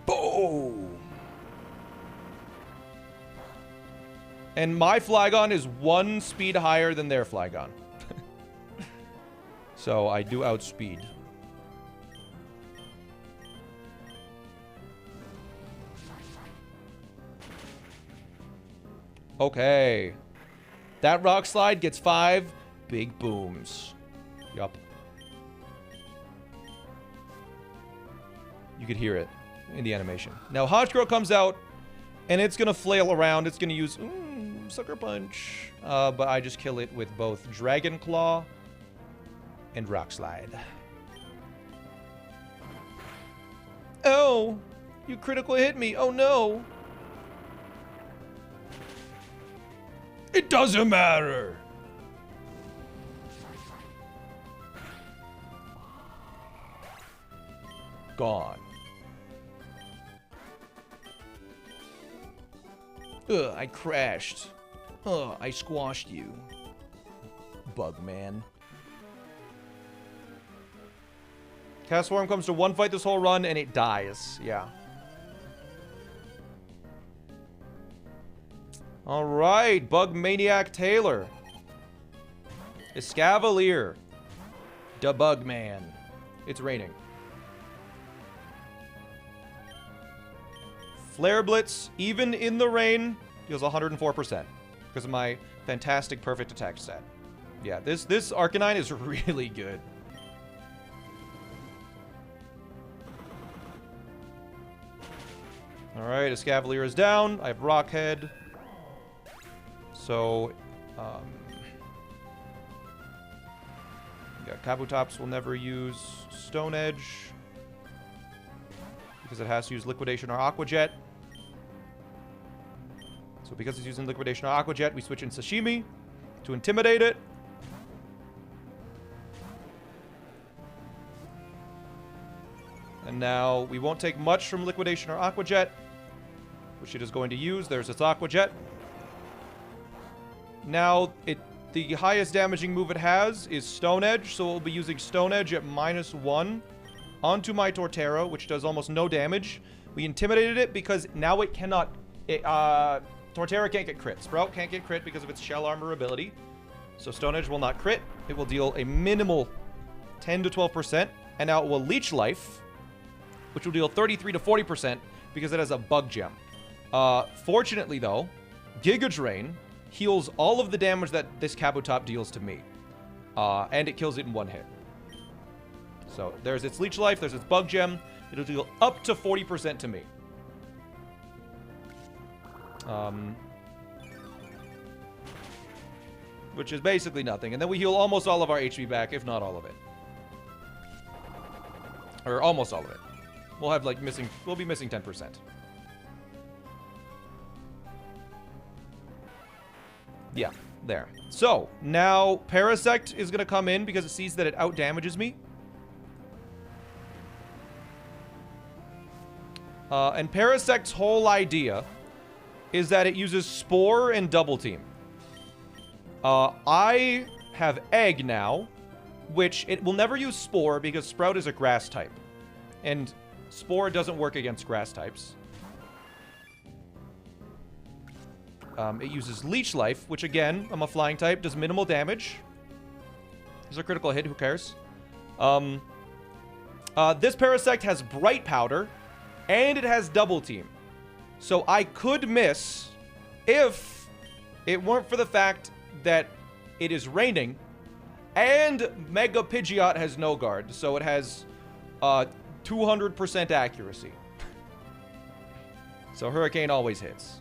Boom! And my Flygon is 1 speed higher than their Flygon. So I do outspeed. Okay. That Rock Slide gets 5 big booms. Yup. You could hear it in the animation. Now Hodgecrow comes out, and it's gonna flail around. It's gonna use Sucker Punch. But I just kill it with both Dragon Claw and Rock Slide. Oh! You critical hit me. Oh no! It doesn't matter! Gone. Ugh, I crashed. Ugh, I squashed you. Bugman. Castform comes to one fight this whole run, and it dies. Yeah. Alright, Bug Maniac Taylor. Escavalier. Da Bugman. It's raining. Flare Blitz, even in the rain, deals 104% because of my fantastic perfect attack stat. Yeah, this Arcanine is really good. Alright, Escavalier is down. I have Rockhead. So, yeah, Kabutops will never use Stone Edge because it has to use Liquidation or Aqua Jet. So because he's using Liquidation or Aqua Jet, we switch in Sashimi to intimidate it. And now we won't take much from Liquidation or Aqua Jet, which it is going to use. There's its Aqua Jet. Now, the highest damaging move it has is Stone Edge, so we'll be using Stone Edge at -1 onto my Torterra, which does almost no damage. We intimidated it because now it cannot... Torterra can't get crit. Sprout can't get crit because of its Shell Armor ability. So Stone Edge will not crit. It will deal a minimal 10 to 12%, and now it will Leech Life, which will deal 33 to 40% because it has a Bug Gem. Fortunately, though, Giga Drain heals all of the damage that this Kabutops deals to me. And it kills it in one hit. So there's its Leech Life, there's its Bug Gem. It'll deal up to 40% to me. Which is basically nothing. And then we heal almost all of our HP back, if not all of it. Or almost all of it. We'll have like we'll be missing 10%. Yeah, there. So, now Parasect is going to come in because it sees that it outdamages me. And Parasect's whole idea is that it uses Spore and Double Team. I have Egg now, which it will never use Spore because Sprout is a grass type. And Spore doesn't work against grass types. It uses Leech Life, which again, I'm a flying type, does minimal damage. It's a critical hit, who cares? This Parasect has Bright Powder, and it has Double Team. So I could miss if it weren't for the fact that it is raining, and Mega Pidgeot has no guard, so it has 200% accuracy. So Hurricane always hits.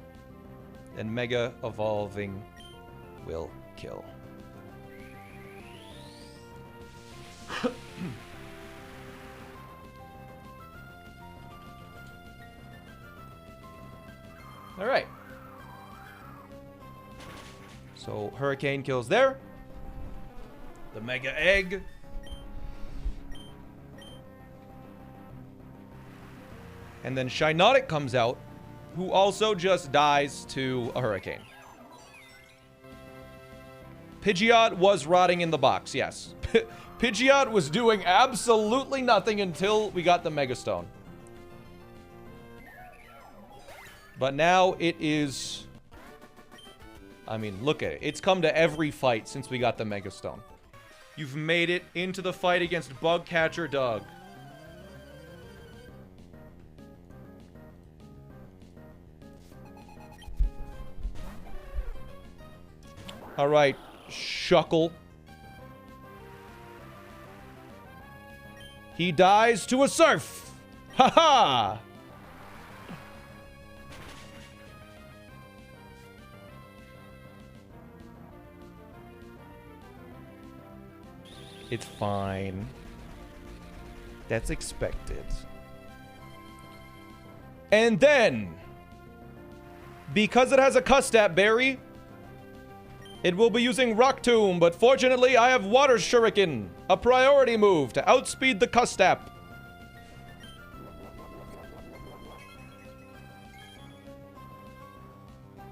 And Mega Evolving will kill. Alright. So Hurricane kills there. The Mega Egg. And then Shiinotic comes out, who also just dies to a Hurricane. Pidgeot was rotting in the box, yes. Pidgeot was doing absolutely nothing until we got the Mega Stone. But now it is... I mean, look at it. It's come to every fight since we got the Mega Stone. You've made it into the fight against Bugcatcher Doug. Alright, Shuckle. He dies to a Surf! Ha-ha! It's fine. That's expected. And then, because it has a Custap Berry, it will be using Rock Tomb, but fortunately I have Water Shuriken, a priority move to outspeed the Custap.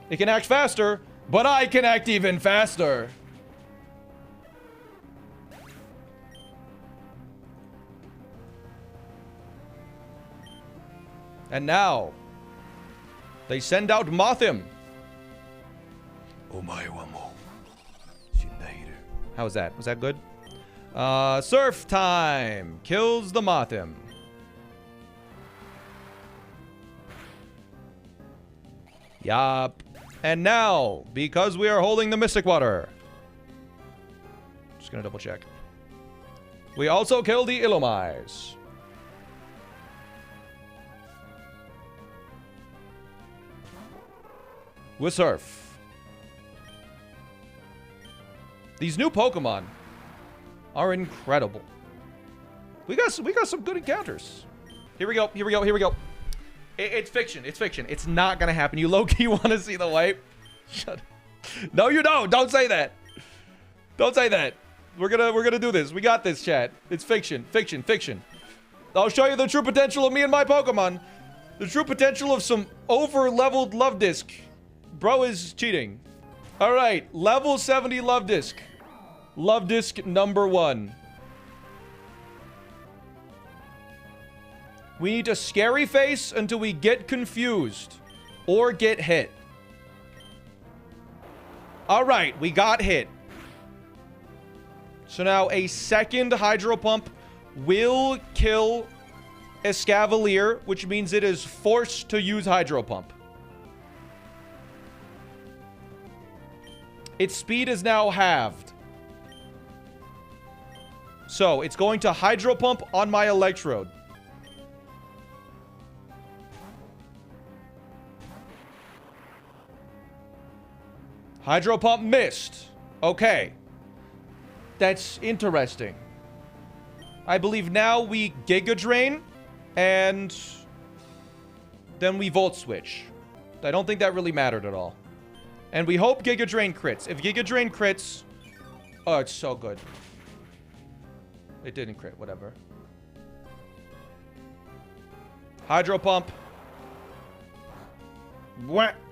It can act faster, but I can act even faster. And now, they send out Mothim. How was that? Was that good? Surf time! Kills the Mothim. Yup. And now, because we are holding the Mystic Water. Just gonna double check. We also kill the Illumise. With Surf. These new Pokemon are incredible. We got some good encounters. Here we go. It's fiction. It's fiction. It's not gonna happen. You low-key want to see the wipe? Shut up. No, you don't. Don't say that. Don't say that. We're gonna do this. We got this, chat. It's fiction. Fiction. Fiction. I'll show you the true potential of me and my Pokemon. The true potential of some over-leveled Love Disc. Bro is cheating. All right, level 70 Love Disc. Love Disc number 1. We need to scary face until we get confused or get hit. All right, we got hit. So now a second Hydro Pump will kill Escavalier, which means it is forced to use Hydro Pump. Its speed is now halved. So it's going to Hydro Pump on my Electrode. Hydro Pump missed. Okay. That's interesting. I believe now we Giga Drain and then we Volt Switch. I don't think that really mattered at all. And we hope Giga Drain crits. If Giga Drain crits... Oh, it's so good. It didn't crit, whatever. Hydro Pump.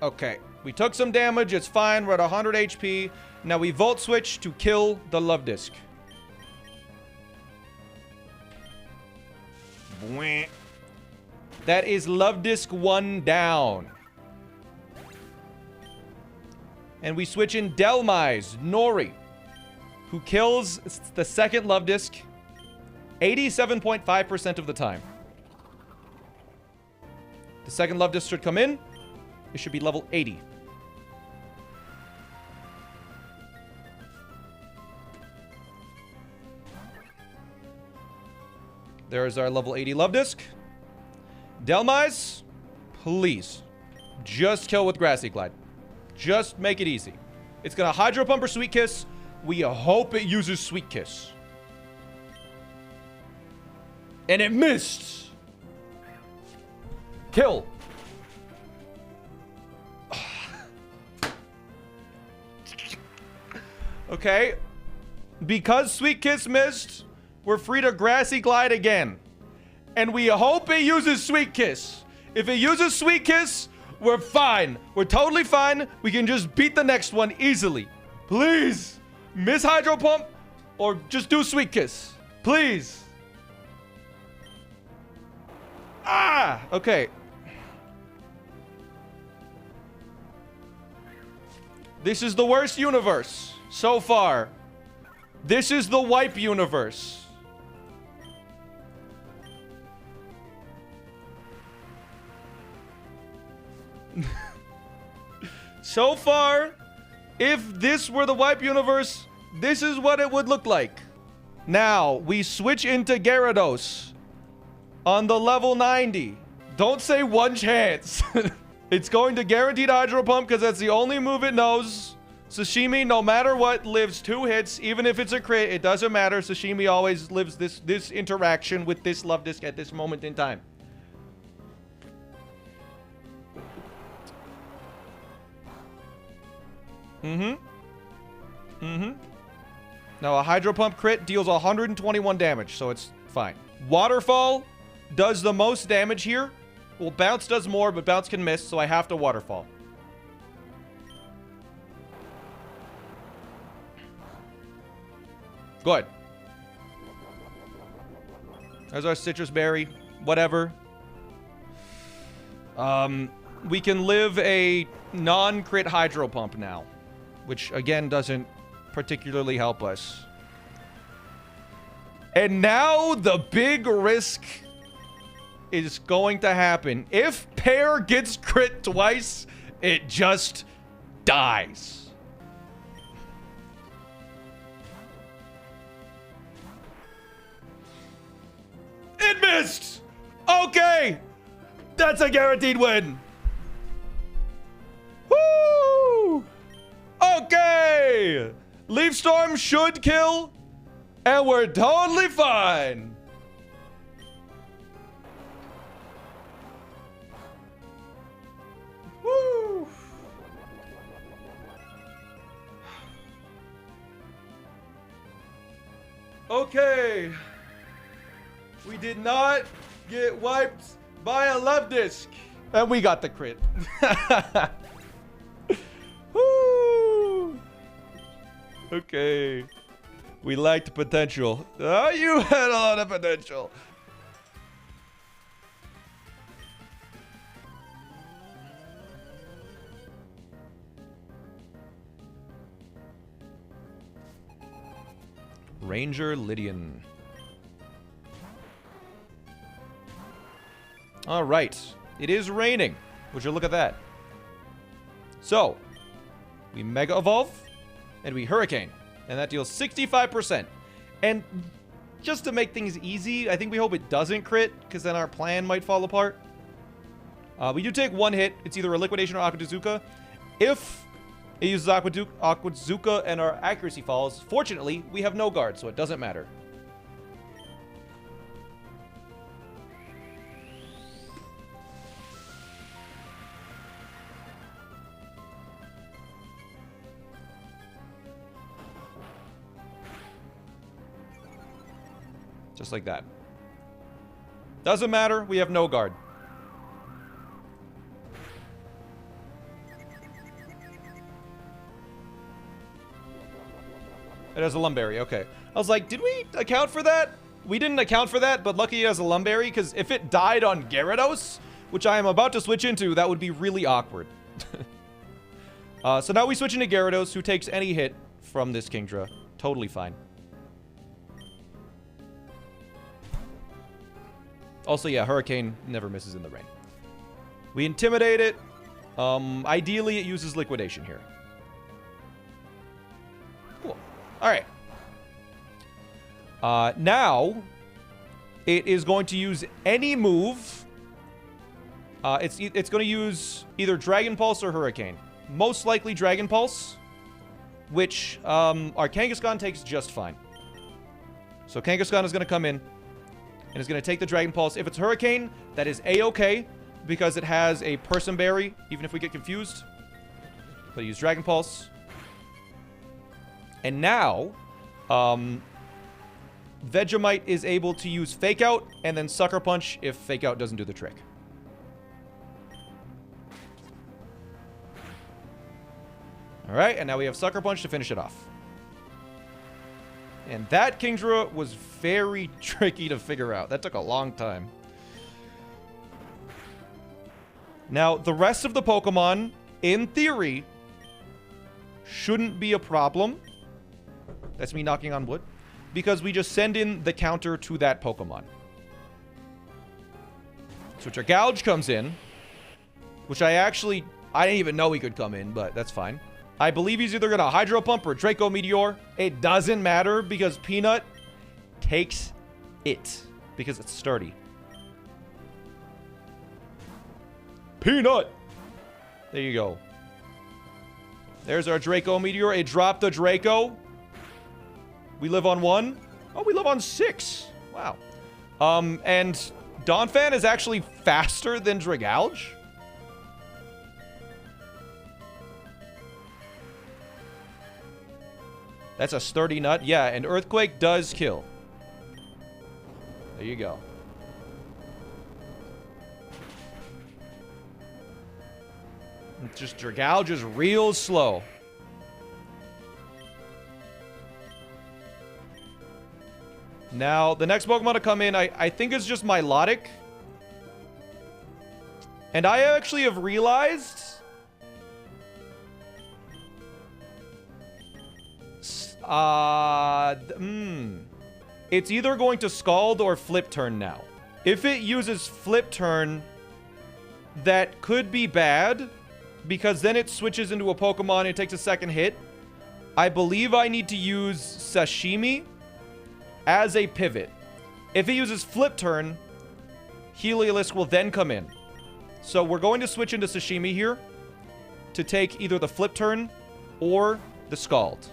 Okay. We took some damage. It's fine. We're at 100 HP. Now we Volt Switch to kill the Love Disc. That is Love Disc 1 down. And we switch in Delmise, Nori, who kills the second Love Disc 87.5% of the time. The second Love Disc should come in. It should be level 80. There is our level 80 Love Disc. Delmise, please. Just kill with Grassy Glide. Just make it easy. It's gonna Hydro Pump or Sweet Kiss. We hope it uses Sweet Kiss. And it missed. Kill. Okay. Because Sweet Kiss missed, we're free to Grassy Glide again. And we hope it uses Sweet Kiss. If it uses Sweet Kiss, we're fine. We're totally fine. We can just beat the next one easily. Please. Miss Hydro Pump or just do Sweet Kiss. Please. Ah! Okay. This is the worst universe so far. This is the wipe universe. So far, if this were the wipe universe, this is what it would look like. Now, we switch into Gyarados on the level 90. Don't say one chance. It's going to guaranteed Hydro Pump because that's the only move it knows. Sashimi, no matter what, lives 2 hits. Even if it's a crit, it doesn't matter. Sashimi always lives this interaction with this Love Disc at this moment in time. Now, a Hydro Pump crit deals 121 damage, so it's fine. Waterfall does the most damage here. Well, Bounce does more, but Bounce can miss, so I have to Waterfall. Good. There's our Citrus Berry. Whatever. We can live a non-crit Hydro Pump now, which, again, doesn't particularly help us. And now the big risk is going to happen. If Pear gets crit twice, it just dies. It missed! Okay! That's a guaranteed win! Woo! Okay! Leaf Storm should kill, and we're totally fine. Okay. We did not get wiped by a love disc. And we got the crit. Woo! Okay. We liked potential. Oh, you had a lot of potential. Ranger Lydian. All right. It is raining. Would you look at that? So, we Mega Evolve, and we Hurricane. And that deals 65%. And just to make things easy, I think we hope it doesn't crit, because then our plan might fall apart. We do take one hit. It's either a Liquidation or Aquazuka. If it uses Aquazuka and our accuracy falls, fortunately, we have no guard, so it doesn't matter. Just like that. Doesn't matter. We have no guard. It has a Lumberry. Okay. I was like, did we account for that? We didn't account for that, but lucky it has a Lumberry, because if it died on Gyarados, which I am about to switch into, that would be really awkward. So now we switch into Gyarados, who takes any hit from this Kingdra. Totally fine. Also, yeah, Hurricane never misses in the rain. We Intimidate it. Ideally, it uses Liquidation here. Cool. All right. Now, it is going to use any move. It's going to use either Dragon Pulse or Hurricane. Most likely Dragon Pulse, which our Kangaskhan takes just fine. So Kangaskhan is going to come in and is going to take the Dragon Pulse. If it's Hurricane, that is A-okay, because it has a Person Berry, even if we get confused. But use Dragon Pulse. And now, Vegemite is able to use Fake Out and then Sucker Punch if Fake Out doesn't do the trick. Alright, and now we have Sucker Punch to finish it off. And that Kingdra was very tricky to figure out. That took a long time. Now, the rest of the Pokemon, in theory, shouldn't be a problem. That's me knocking on wood. Because we just send in the counter to that Pokemon. So Gouge comes in. Which I didn't even know he could come in, but that's fine. I believe he's either going to Hydro Pump or Draco Meteor. It doesn't matter because Peanut takes it. Because it's sturdy. Peanut! There you go. There's our Draco Meteor. It dropped the Draco. We live on 1. Oh, we live on 6. Wow. And Donphan is actually faster than Dragouge. That's a sturdy nut. Yeah, and Earthquake does kill. There you go. It's just Dragouge is real slow. Now, the next Pokemon to come in, I think is just Milotic. And I actually have realized... It's either going to Scald or Flip Turn now. If it uses Flip Turn, that could be bad, because then it switches into a Pokemon and it takes a second hit. I believe I need to use Sashimi as a pivot. If it uses Flip Turn, Heliolisk will then come in. So we're going to switch into Sashimi here to take either the Flip Turn or the Scald.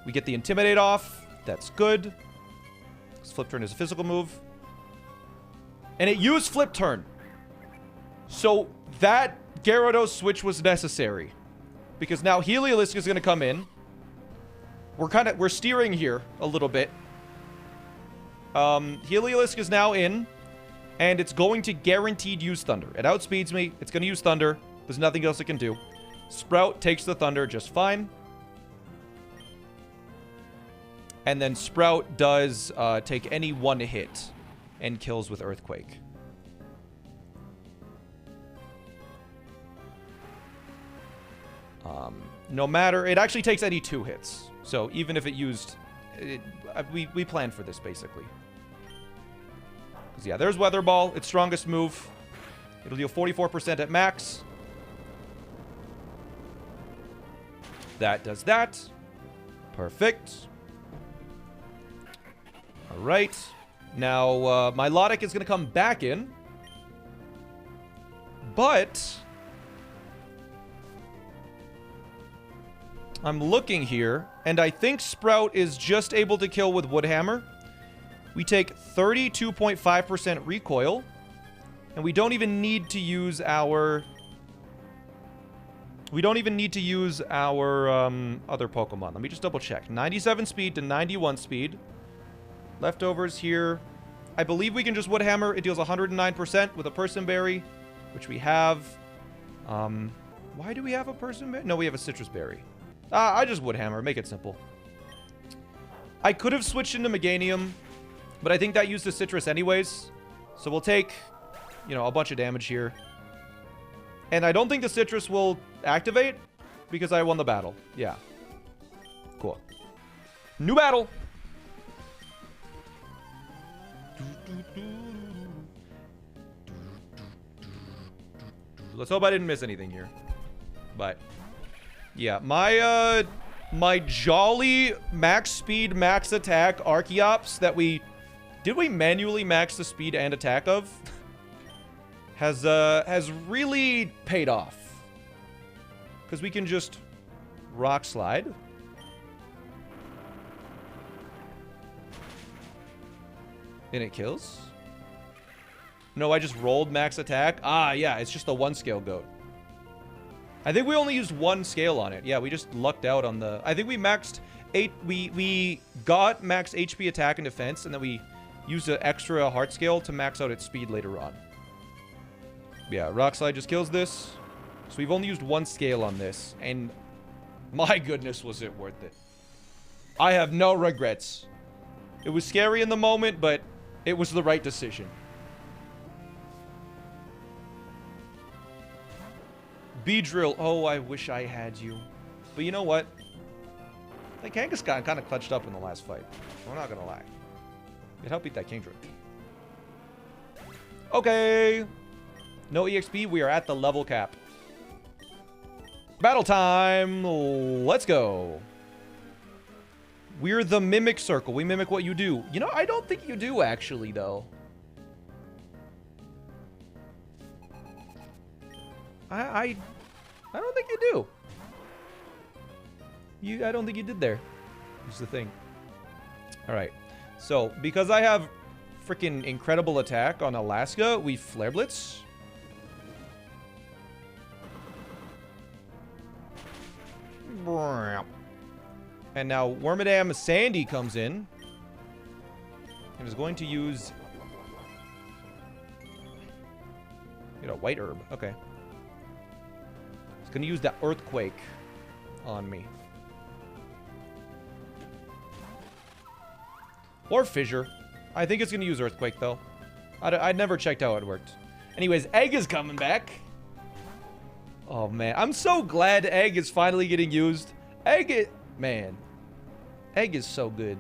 We get the Intimidate off. That's good. Flip Turn is a physical move. And it used Flip Turn. So that Gyarados switch was necessary. Because now Heliolisk is going to come in. We're steering here a little bit. Heliolisk is now in, and it's going to guaranteed use Thunder. It outspeeds me. It's going to use Thunder. There's nothing else it can do. Sprout takes the Thunder just fine. And then Sprout does take any one hit and kills with Earthquake. No matter... It actually takes any 2 hits. So even if it used... we planned for this, basically. Because, yeah, there's Weather Ball. Its strongest move. It'll deal 44% at max. That does that. Perfect. Alright. Now, Milotic is going to come back in. But... I'm looking here, and I think Sprout is just able to kill with Woodhammer. We take 32.5% recoil, and we don't even need to use our... other Pokemon. Let me just double check. 97 speed to 91 speed. Leftovers here. I believe we can just Woodhammer. It deals 109% with a Person Berry, which we have. Why do we have a Person Berry? No, we have a Citrus Berry. I just Woodhammer. Make it simple. I could have switched into Meganium, but I think that used the Citrus anyways. So we'll take, you know, a bunch of damage here. And I don't think the Citrus will activate because I won the battle. Yeah. Cool. New battle! Let's hope I didn't miss anything here. But... yeah, my jolly max speed, max attack Archeops that we... did we manually max the speed and attack of? has really paid off. Because we can just Rock Slide. And it kills? No, I just rolled max attack? Ah, yeah, it's just the 1 scale goat. I think we only used 1 scale on it. Yeah, we just lucked out on the... I think we maxed 8... We got max HP attack and defense, and then we used an extra heart scale to max out its speed later on. Yeah, Rock Slide just kills this. So we've only used 1 scale on this, and my goodness, was it worth it. I have no regrets. It was scary in the moment, but it was the right decision. Beedrill. Oh, I wish I had you. But you know what? Like, Kangaskhan kind of clutched up in the last fight. I'm not gonna lie. It helped beat that Kingdra. Okay. No EXP. We are at the level cap. Battle time. Let's go. We're the Mimic Circle. We mimic what you do. You know, I don't think you do, actually, though. I don't think you do. I don't think you did there. Is the thing. Alright. So, because I have freaking incredible attack on Alaska, we Flare Blitz. And now Wormadam Sandy comes in. And is going to use... you know, White Herb. Okay. Gonna use that Earthquake on me. Or Fissure. I think it's gonna use Earthquake, though. I'd never checked how it worked. Anyways, Egg is coming back. Oh, man. I'm so glad Egg is finally getting used. Man. Egg is so good.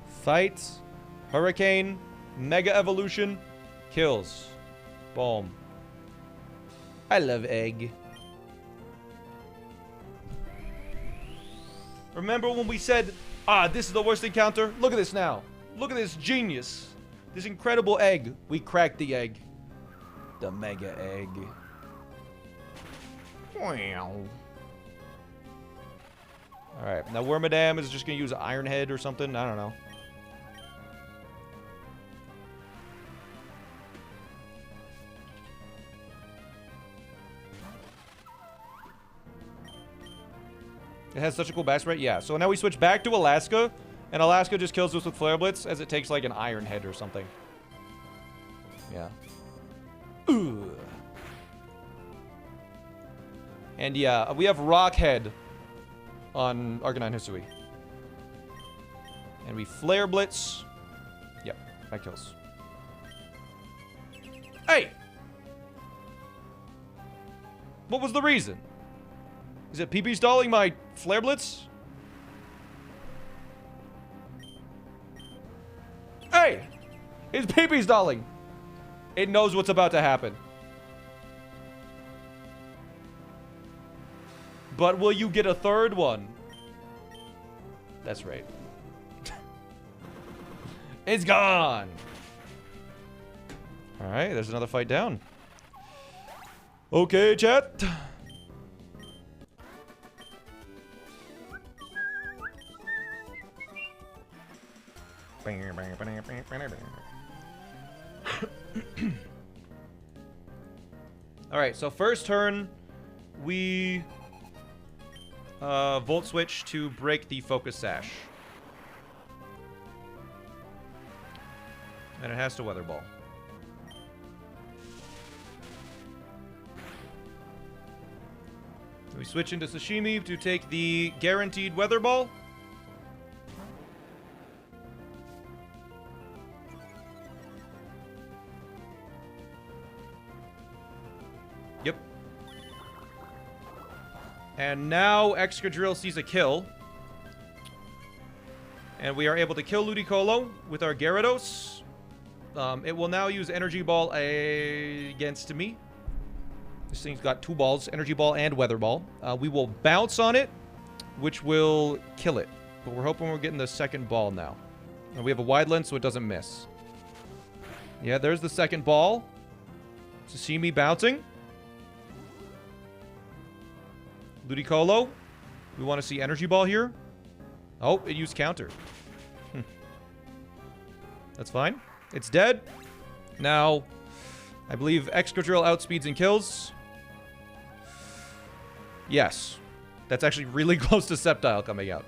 Fight. Hurricane. Mega Evolution. Kills. Boom. I love Egg. Remember when we said, this is the worst encounter? Look at this now. Look at this genius. This incredible egg. We cracked the egg. The Mega Egg. Wow. Alright, now Wormadam is just going to use Iron Head or something. I don't know. It has such a cool back spread. Yeah, so now we switch back to Alaska, and Alaska just kills us with Flare Blitz as it takes like an Iron Head or something. Yeah. Ooh. And yeah, we have Rock Head on Arcanine Hisui. And we Flare Blitz. Yep, that kills. Hey! What was the reason? Is it PP stalling my Flare Blitz? Hey! It's PP stalling! It knows what's about to happen. But will you get a third one? That's right. It's gone! Alright, there's another fight down. Okay, chat. Alright, so first turn, we Volt Switch to break the Focus Sash. And it has to Weather Ball. We switch into Sashimi to take the guaranteed Weather Ball. Yep. And now Excadrill sees a kill. And we are able to kill Ludicolo with our Gyarados. It will now use Energy Ball against me. This thing's got 2 balls, Energy Ball and Weather Ball. We will bounce on it, which will kill it. But we're hoping we're getting the second ball now. And we have a wide lens so it doesn't miss. Yeah, there's the second ball. Sashimi bouncing. Ludicolo. We want to see Energy Ball here. Oh, it used counter. That's fine. It's dead. Now, I believe Excadrill outspeeds and kills. Yes. That's actually really close to Sceptile coming out.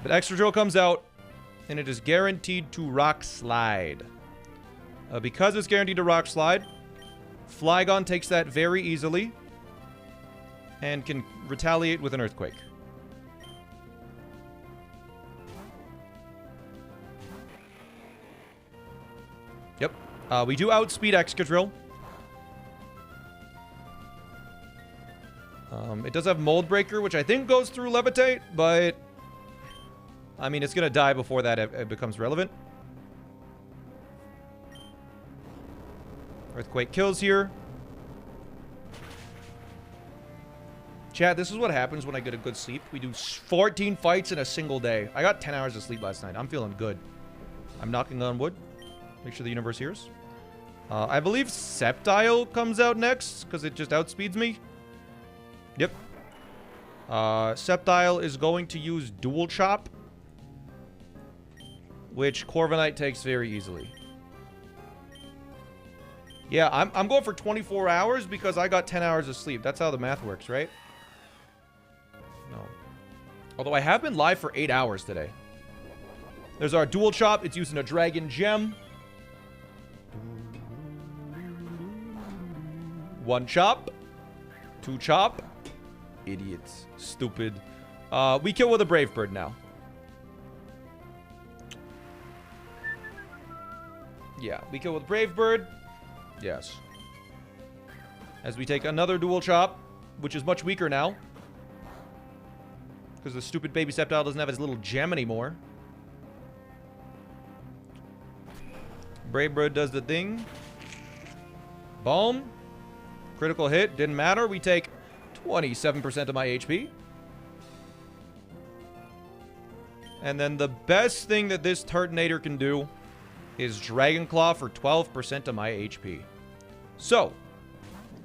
But Excadrill comes out, and it is guaranteed to Rock Slide. Because it's guaranteed to Rock Slide, Flygon takes that very easily and can retaliate with an Earthquake. Yep. We do outspeed Excadrill. It does have Mold Breaker, which I think goes through Levitate, but I mean, it's going to die before that it becomes relevant. Earthquake kills here. Chat, this is what happens when I get a good sleep. We do 14 fights in a single day. I got 10 hours of sleep last night. I'm feeling good. I'm knocking on wood. Make sure the universe hears. I believe Sceptile comes out next, because it just outspeeds me. Yep. Sceptile is going to use Dual Chop, which Corviknight takes very easily. Yeah, I'm going for 24 hours because I got 10 hours of sleep. That's how the math works, right? No. Although I have been live for 8 hours today. There's our Dual Chop. It's using a Dragon Gem. 1 chop. 2 chop. Idiots. Stupid. We kill with a Brave Bird now. Yeah, we kill with Brave Bird. Yes. As we take another Dual Chop, which is much weaker now. Because the stupid baby Sceptile doesn't have his little gem anymore. Brave Bird does the thing. Boom. Critical hit. Didn't matter. We take 27% of my HP. And then the best thing that this Turtonator can do is Dragon Claw for 12% of my HP. So,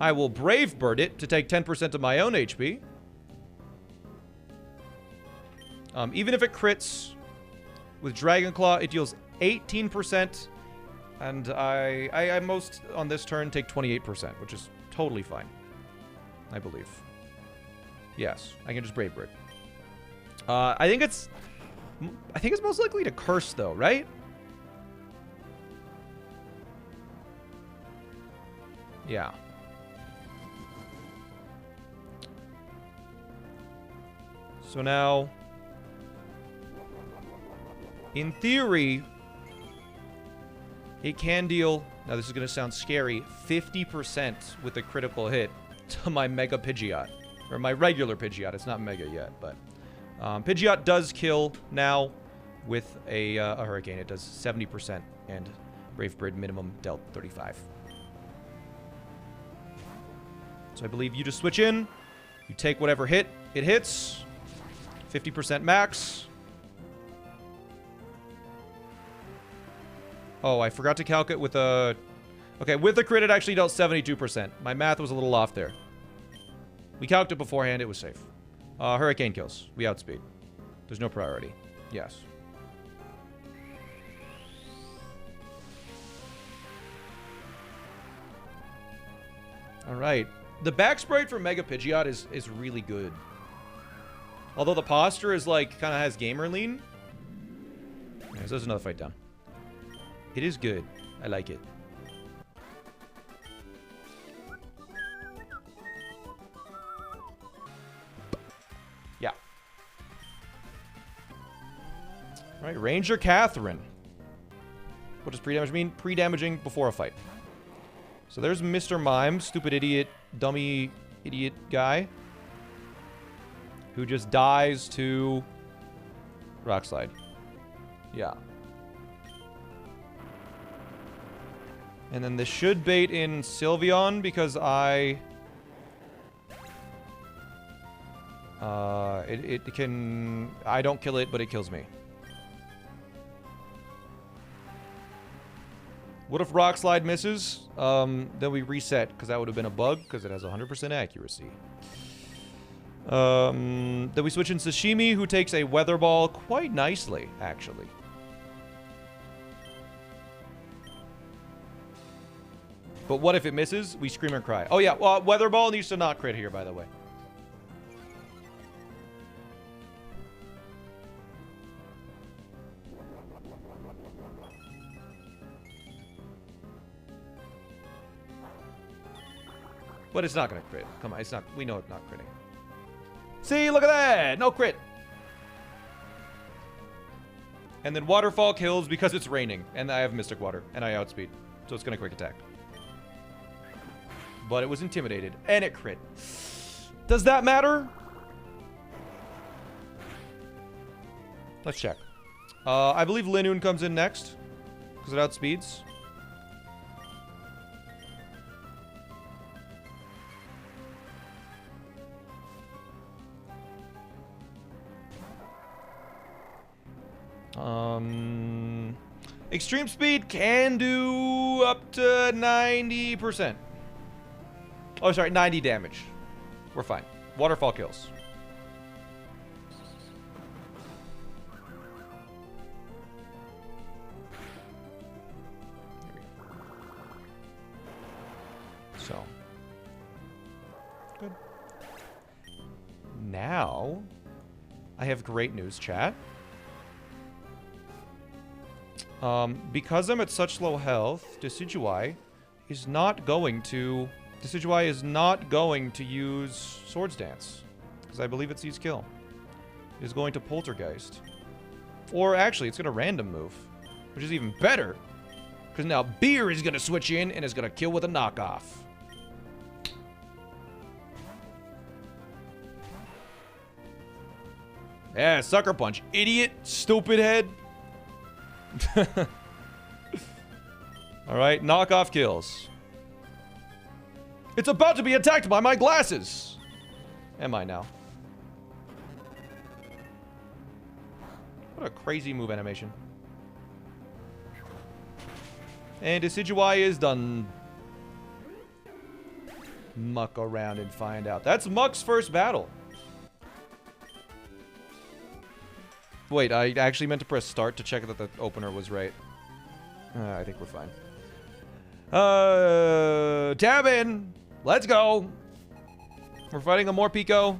I will Brave Bird it to take 10% of my own HP. Even if it crits with Dragon Claw, it deals 18%. And I most, on this turn, take 28%, which is totally fine. I believe. Yes, I can just Brave Bird. I think it's most likely to curse though, right? Yeah. So now, in theory, it can deal, now this is going to sound scary, 50% with a critical hit to my Mega Pidgeot. Or my regular Pidgeot. It's not Mega yet, but Pidgeot does kill now with a Hurricane. It does 70%, and Brave Bird minimum dealt 35. So I believe you just switch in, you take whatever hit it hits, 50% max. Oh, I forgot to calc it with a... Okay, with the crit it actually dealt 72%. My math was a little off there. We calced it beforehand, it was safe. Hurricane kills. We outspeed. There's no priority. Yes. Alright. The back sprite for Mega Pidgeot is really good. Although the posture is like, kind of has gamer lean. Yeah, so there's another fight down. It is good. I like it. Yeah. Alright, Ranger Catherine. What does pre-damage mean? Pre-damaging before a fight. So there's Mr. Mime, stupid idiot, dummy idiot guy. Who just dies to Rock Slide. Yeah. And then this should bait in Sylveon because it can... I don't kill it, but it kills me. What if Rock Slide misses? Then we reset, because that would have been a bug, because it has 100% accuracy. Then we switch in Sashimi, who takes a Weather Ball quite nicely, actually. But what if it misses? We scream and cry. Oh yeah, well, Weather Ball needs to not crit here, by the way. But it's not gonna crit. Come on, it's not. We know it's not critting. See, look at that! No crit! And then Waterfall kills because it's raining. And I have Mystic Water. And I outspeed. So it's gonna quick attack. But it was intimidated. And it crit. Does that matter? Let's check. I believe Linoon comes in next. Because it outspeeds. Extreme Speed can do up to 90%. Oh, sorry, 90 damage. We're fine. Waterfall kills. There we go. So. Good. Now, I have great news, chat. Because I'm at such low health, Decidueye is not going to use Swords Dance. Because I believe it sees kill. It is going to Poltergeist. Or actually, it's going to random move. Which is even better. Because now Beer is going to switch in and is going to kill with a knockoff. Yeah, Sucker Punch. Idiot. Stupid head. Alright, knockoff kills. It's about to be attacked by my glasses! Am I now? What a crazy move animation. And Decidueye is done. Muck around and find out. That's Muck's first battle. Wait, I actually meant to press start to check that the opener was right. I think we're fine. Tab in! Let's go! We're fighting a Morpeko.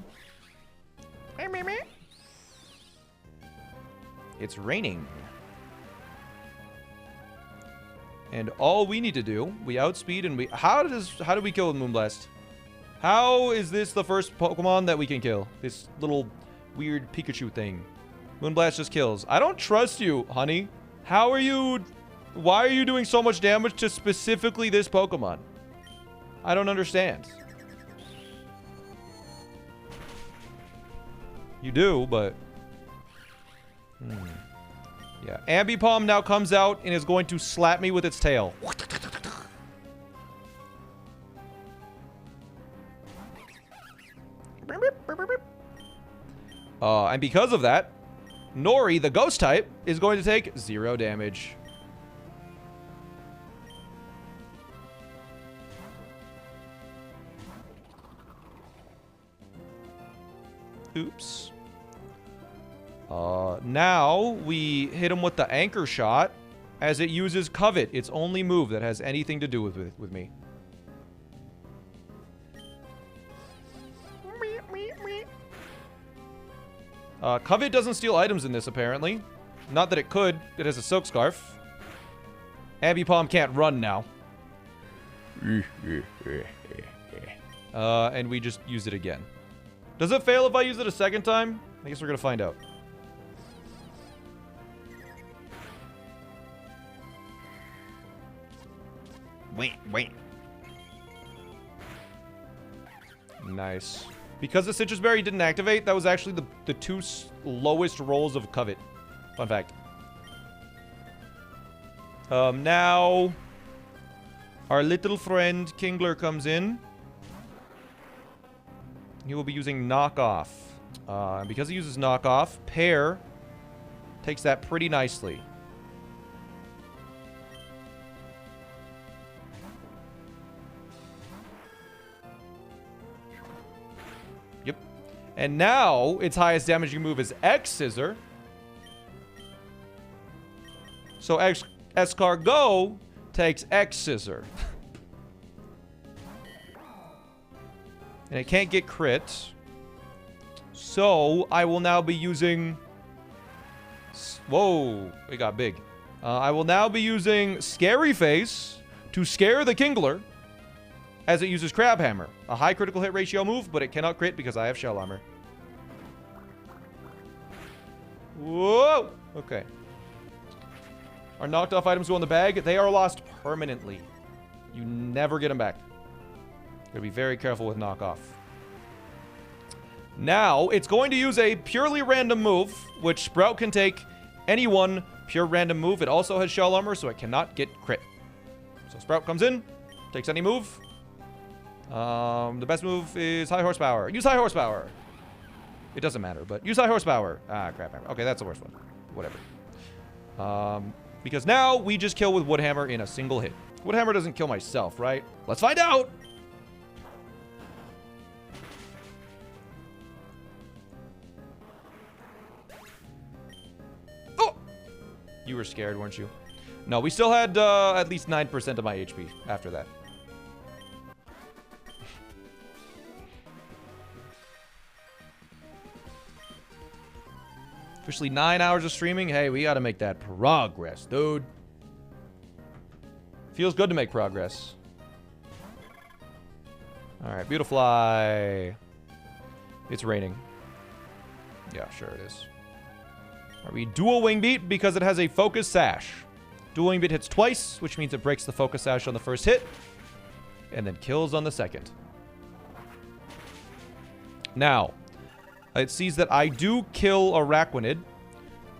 It's raining. And all we need to do, we outspeed and we... How do we kill with Moonblast? How is this the first Pokemon that we can kill? This little weird Pikachu thing. Moonblast just kills. I don't trust you, honey. How are you... Why are you doing so much damage to specifically this Pokemon? I don't understand. You do, but... Yeah. Ambipom now comes out and is going to slap me with its tail. And because of that, Nori, the ghost type, is going to take 0 damage. Oops. Now we hit him with the anchor shot as it uses Covet, its only move that has anything to do with me. Covet doesn't steal items in this, apparently. Not that it could. It has a Silk Scarf. Ambipom can't run now. And we just use it again. Does it fail if I use it a second time? I guess we're gonna find out. Wait. Nice. Because the Citrus Berry didn't activate, that was actually the 2 lowest rolls of Covet. Fun fact. Now... Our little friend Kingler comes in. He will be using Knockoff. Because he uses Knockoff, Pear takes that pretty nicely. Yep. And now, its highest damaging move is X-Scissor. So Escargot takes X-Scissor. And it can't get crit. So, I will now be using... Whoa, it got big. I will now be using Scary Face to scare the Kingler as it uses Crab Hammer. A high critical hit ratio move, but it cannot crit because I have Shell Armor. Whoa! Okay. Our knocked off items go in the bag. They are lost permanently. You never get them back. Gotta be very careful with knockoff. Now, it's going to use a purely random move, which Sprout can take any one pure random move. It also has Shell Armor, so it cannot get crit. So Sprout comes in, takes any move. The best move is High Horsepower. Use High Horsepower. It doesn't matter, but use High Horsepower. Ah, crap. Okay, that's the worst one. Whatever. Because now we just kill with Wood Hammer in a single hit. Wood Hammer doesn't kill myself, right? Let's find out! Oh! You were scared, weren't you? No, we still had at least 9% of my HP after that. Officially 9 hours of streaming. Hey, we gotta make that progress, dude. Feels good to make progress. Alright, Beautifly. It's raining. Yeah, sure it is. Are we dual wing beat because it has a focus sash. Dual wing beat hits twice, which means it breaks the focus sash on the first hit. And then kills on the second. Now, it sees that I do kill Araquanid,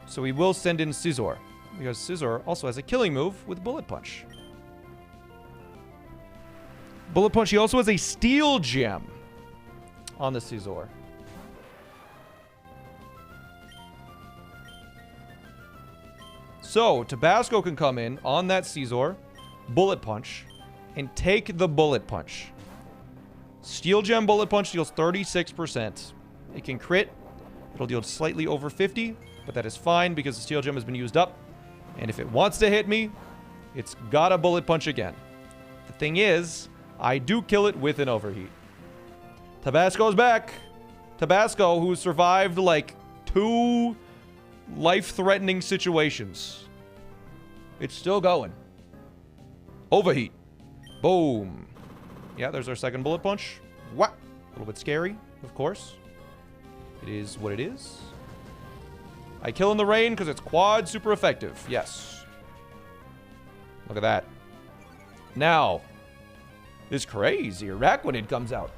so we will send in Scizor, because Scizor also has a killing move with Bullet Punch. Bullet Punch, he also has a Steel Gem on the Scizor. So, Tabasco can come in on that Scizor, Bullet Punch, and take the Bullet Punch. Steel Gem Bullet Punch deals 36%. It can crit. It'll deal slightly over 50, but that is fine because the Steel Gem has been used up. And if it wants to hit me, it's got a Bullet Punch again. The thing is, I do kill it with an Overheat. Tabasco's back. Tabasco, who survived like 2 life-threatening situations. It's still going. Overheat. Boom. Yeah, there's our second bullet punch. What? A little bit scary, of course. It is what it is. I kill in the rain because it's quad super effective. Yes. Look at that. Now, this crazy Araquanid comes out.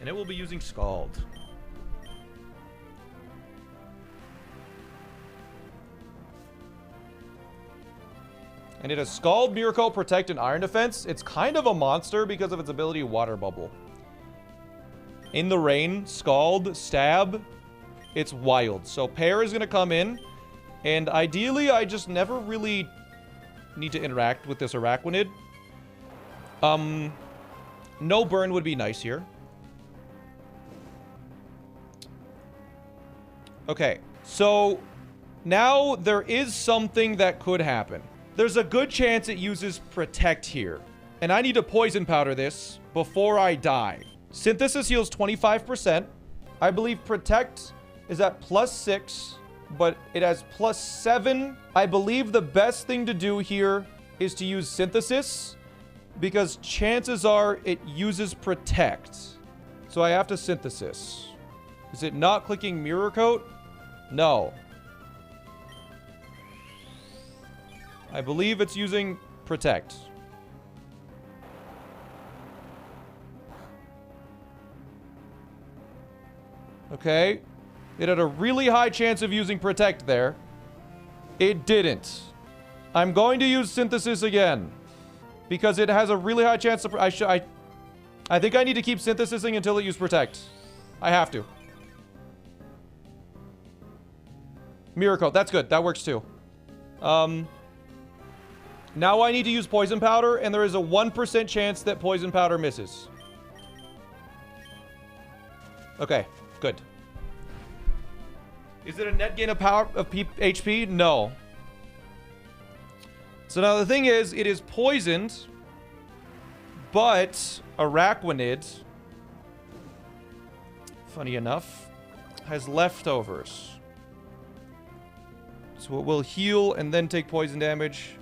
And it will be using Scald. And it has Scald, Mirror Coat, Protect, and Iron Defense. It's kind of a monster because of its ability Water Bubble. In the rain, Scald, Stab. It's wild. So Pear is going to come in. And ideally, I just never really need to interact with this Araquanid. No burn would be nice here. Okay, so now there is something that could happen. There's a good chance it uses Protect here. And I need to Poison Powder this before I die. Synthesis heals 25%. I believe Protect is at +6, but it has +7. I believe the best thing to do here is to use Synthesis because chances are it uses Protect. So I have to Synthesis. Is it not clicking Mirror Coat? No. I believe it's using Protect. Okay. It had a really high chance of using Protect there. It didn't. I'm going to use Synthesis again. Because it has a really high chance to... I think I need to keep Synthesising until it uses Protect. I have to. Mirror Coat. That's good. That works too. Now I need to use Poison Powder, and there is a 1% chance that Poison Powder misses. Okay. Good. Is it a net gain of power of HP? No. So now the thing is, it is poisoned, but Araquanid, funny enough, has leftovers. So it will heal and then take poison damage,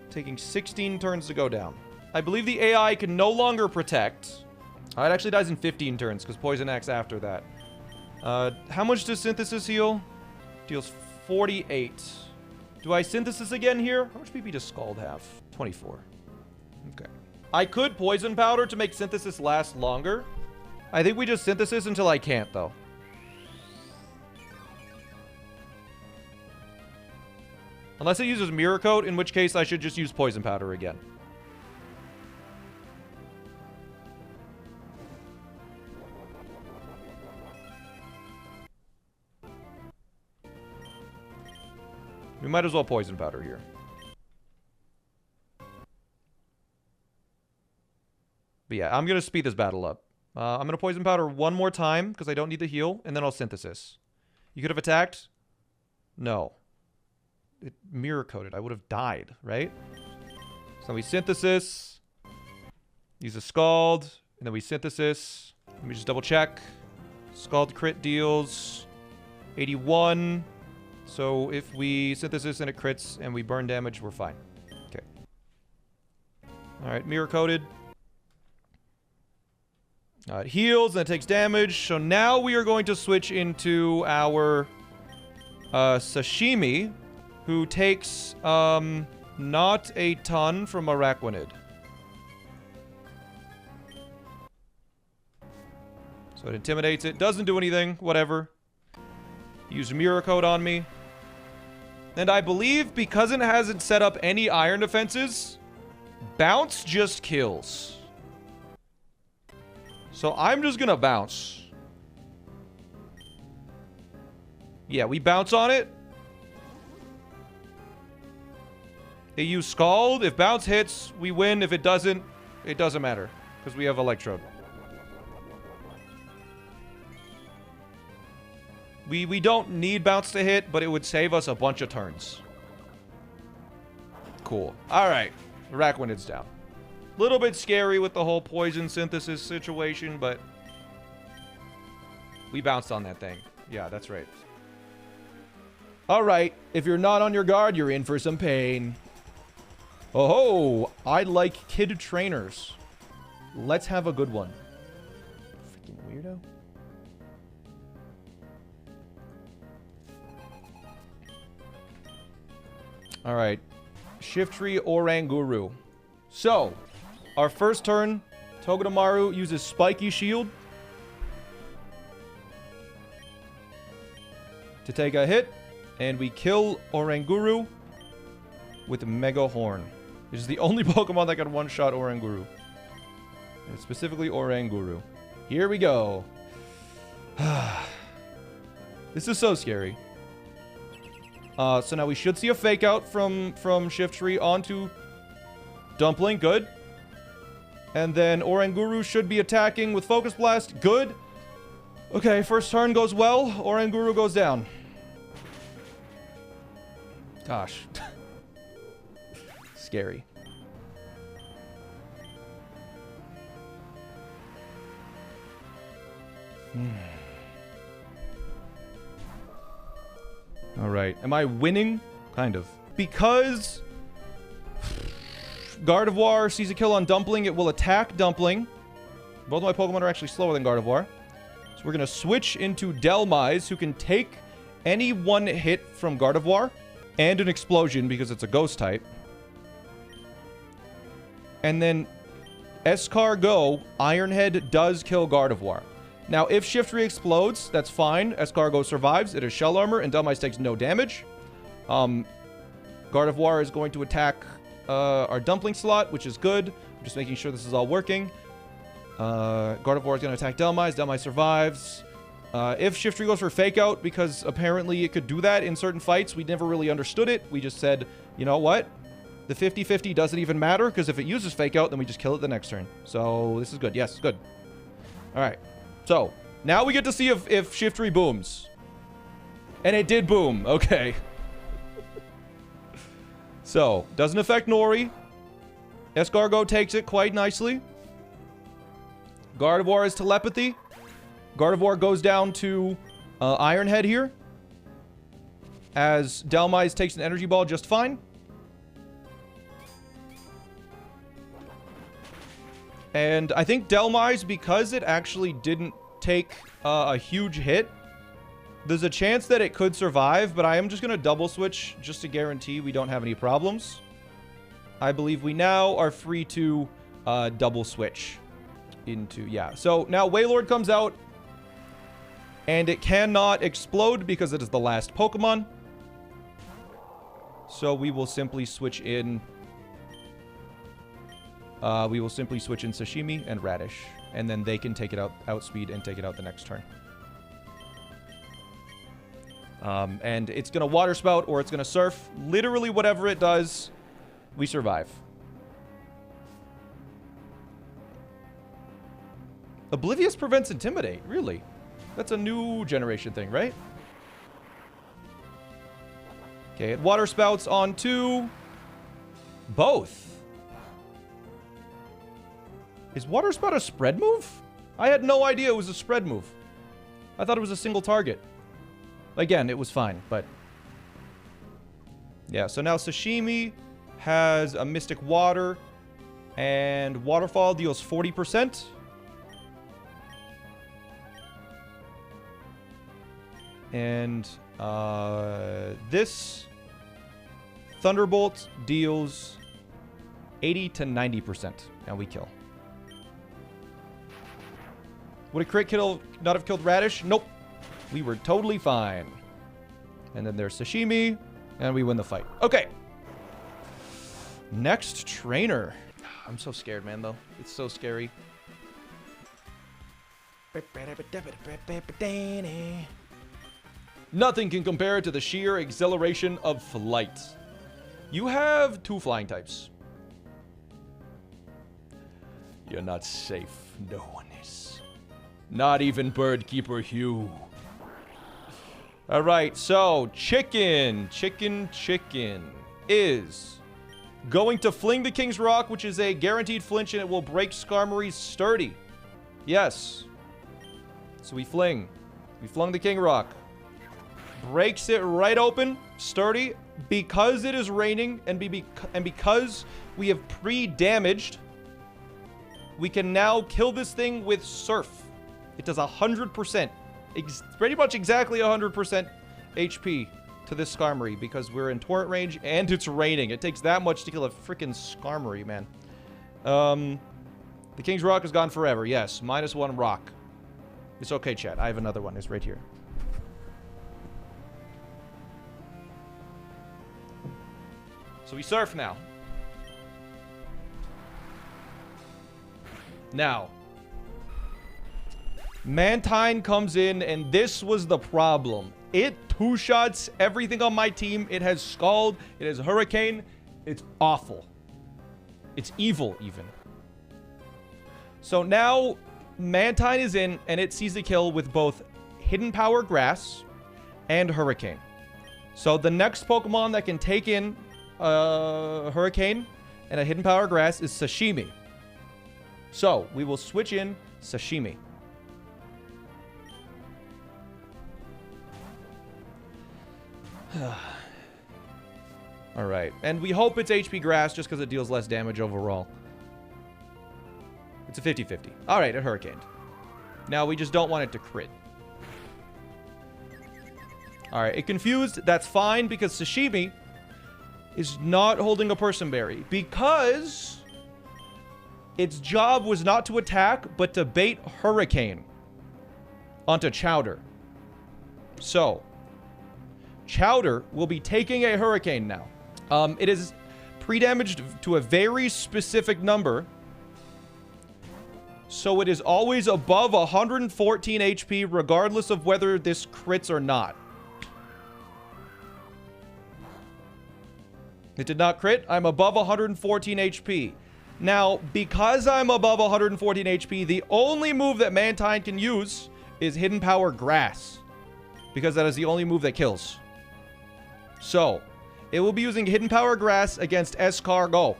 taking 16 turns to go down. I believe the AI can no longer protect. It actually dies in 15 turns because Poison acts after that. How much does Synthesis heal? Deals 48. Do I Synthesis again here? How much PP does Scald have? 24. Okay. I could Poison Powder to make Synthesis last longer. I think we just Synthesis until I can't, though. Unless it uses Mirror Coat, in which case I should just use Poison Powder again. We might as well Poison Powder here. But yeah, I'm going to speed this battle up. I'm going to Poison Powder one more time because I don't need the heal, and then I'll Synthesis. You could have attacked? No. It Mirror Coated. I would have died, right? So we Synthesis. Use a Scald. And then we Synthesis. Let me just double check. Scald crit deals 81. So if we Synthesis and it crits and we burn damage, we're fine. Okay. Alright, Mirror Coated. It heals and it takes damage. So now we are going to switch into our Sashimi, who takes not a ton from Araquanid. So it intimidates it. Doesn't do anything. Whatever. Use Mirror Coat on me. And I believe because it hasn't set up any iron defenses, Bounce just kills. So I'm just gonna Bounce. Yeah, we Bounce on it. They use Scald. If Bounce hits, we win. If it doesn't matter. Because we have Electrode. We don't need Bounce to hit, but it would save us a bunch of turns. Cool. Alright. Araquanid's down. Little bit scary with the whole Poison Synthesis situation, but we bounced on that thing. Yeah, that's right. All right. If you're not on your guard, you're in for some pain. Oh, I like kid trainers. Let's have a good one. Freaking weirdo. All right. Shiftry Oranguru. So, our first turn, Togedemaru uses Spiky Shield to take a hit, and we kill Oranguru with Mega Horn. This is the only Pokemon that can one-shot Oranguru. And specifically Oranguru. Here we go. This is so scary. So now we should see a Fake Out from Shiftry onto Dumpling. Good. And then Oranguru should be attacking with Focus Blast. Good. Okay, first turn goes well. Oranguru goes down. Gosh. Scary. All right. Am I winning? Kind of. Because Gardevoir sees a kill on Dumpling, it will attack Dumpling. Both of my Pokemon are actually slower than Gardevoir. So we're going to switch into Delmise, who can take any one hit from Gardevoir and an explosion because it's a ghost type. And then Escargot, Ironhead does kill Gardevoir. Now, if Shiftry explodes, that's fine. Escargot survives. It is Shell Armor, and Delmise takes no damage. Gardevoir is going to attack our Dumpling slot, which is good. I'm just making sure this is all working. Gardevoir is going to attack Delmise. Delmise survives. If Shiftry goes for Fake Out, because apparently it could do that in certain fights, we never really understood it. We just said, you know what? The 50-50 doesn't even matter, because if it uses Fake Out, then we just kill it the next turn. So, this is good. Yes, good. All right. So, now we get to see if Shiftry booms. And it did boom. Okay. So, doesn't affect Nori. Escargot takes it quite nicely. Gardevoir is Telepathy. Gardevoir goes down to Ironhead here. As Delmise takes an Energy Ball just fine. And I think Delmise, because it actually didn't take a huge hit, there's a chance that it could survive, but I am just going to double switch just to guarantee we don't have any problems. I believe we now are free to double switch into, yeah. So now Wailord comes out, and it cannot explode because it is the last Pokemon. So we will simply switch in... Sashimi and Radish. And then they can take it out, outspeed, and take it out the next turn. And it's going to Water Spout or it's going to Surf. Literally whatever it does, we survive. Oblivious prevents Intimidate. Really? That's a new generation thing, right? Okay, it Water Spouts onto both. Is Water Spout a spread move? I had no idea it was a spread move. I thought it was a single target. Again, it was fine, but... yeah, so now Sashimi has a Mystic Water, and Waterfall deals 40%. And this Thunderbolt deals 80 to 90%, and we kill. Would a crit kill not have killed Radish? Nope. We were totally fine. And then there's Sashimi, and we win the fight. Okay. Next trainer. I'm so scared, man, though. It's so scary. Nothing can compare to the sheer exhilaration of flight. You have 2 flying types. You're not safe. No one is. Not even Birdkeeper Hugh. Alright, so Chicken is going to fling the King's Rock, which is a guaranteed flinch, and it will break Skarmory's Sturdy. Yes. So we fling. We flung the King Rock. Breaks it right open. Sturdy. Because it is raining and because we have pre-damaged, we can now kill this thing with Surf. It does 100%. Pretty much exactly 100% HP to this Skarmory because we're in torrent range and it's raining. It takes that much to kill a freaking Skarmory, man. The King's Rock is gone forever. Yes, -1 rock. It's okay, chat. I have another one. It's right here. So we Surf now. Now, Mantine comes in, and this was the problem. It two-shots everything on my team. It has Scald. It has Hurricane. It's awful. It's evil, even. So now, Mantine is in, and it sees the kill with both Hidden Power Grass and Hurricane. So the next Pokemon that can take in Hurricane and a Hidden Power Grass is Sashimi. So we will switch in Sashimi. All right. And we hope it's HP Grass just because it deals less damage overall. It's a 50-50. All right, it Hurricaned. Now we just don't want it to crit. All right, it confused. That's fine because Sashimi is not holding a Person Berry because its job was not to attack, but to bait Hurricane onto Chowder. So, Chowder will be taking a Hurricane now. It is pre-damaged to a very specific number. So it is always above 114 HP, regardless of whether this crits or not. It did not crit. I'm above 114 HP. Now, because I'm above 114 HP, the only move that Mantine can use is Hidden Power Grass. Because that is the only move that kills. So, it will be using Hidden Power Grass against Escargot,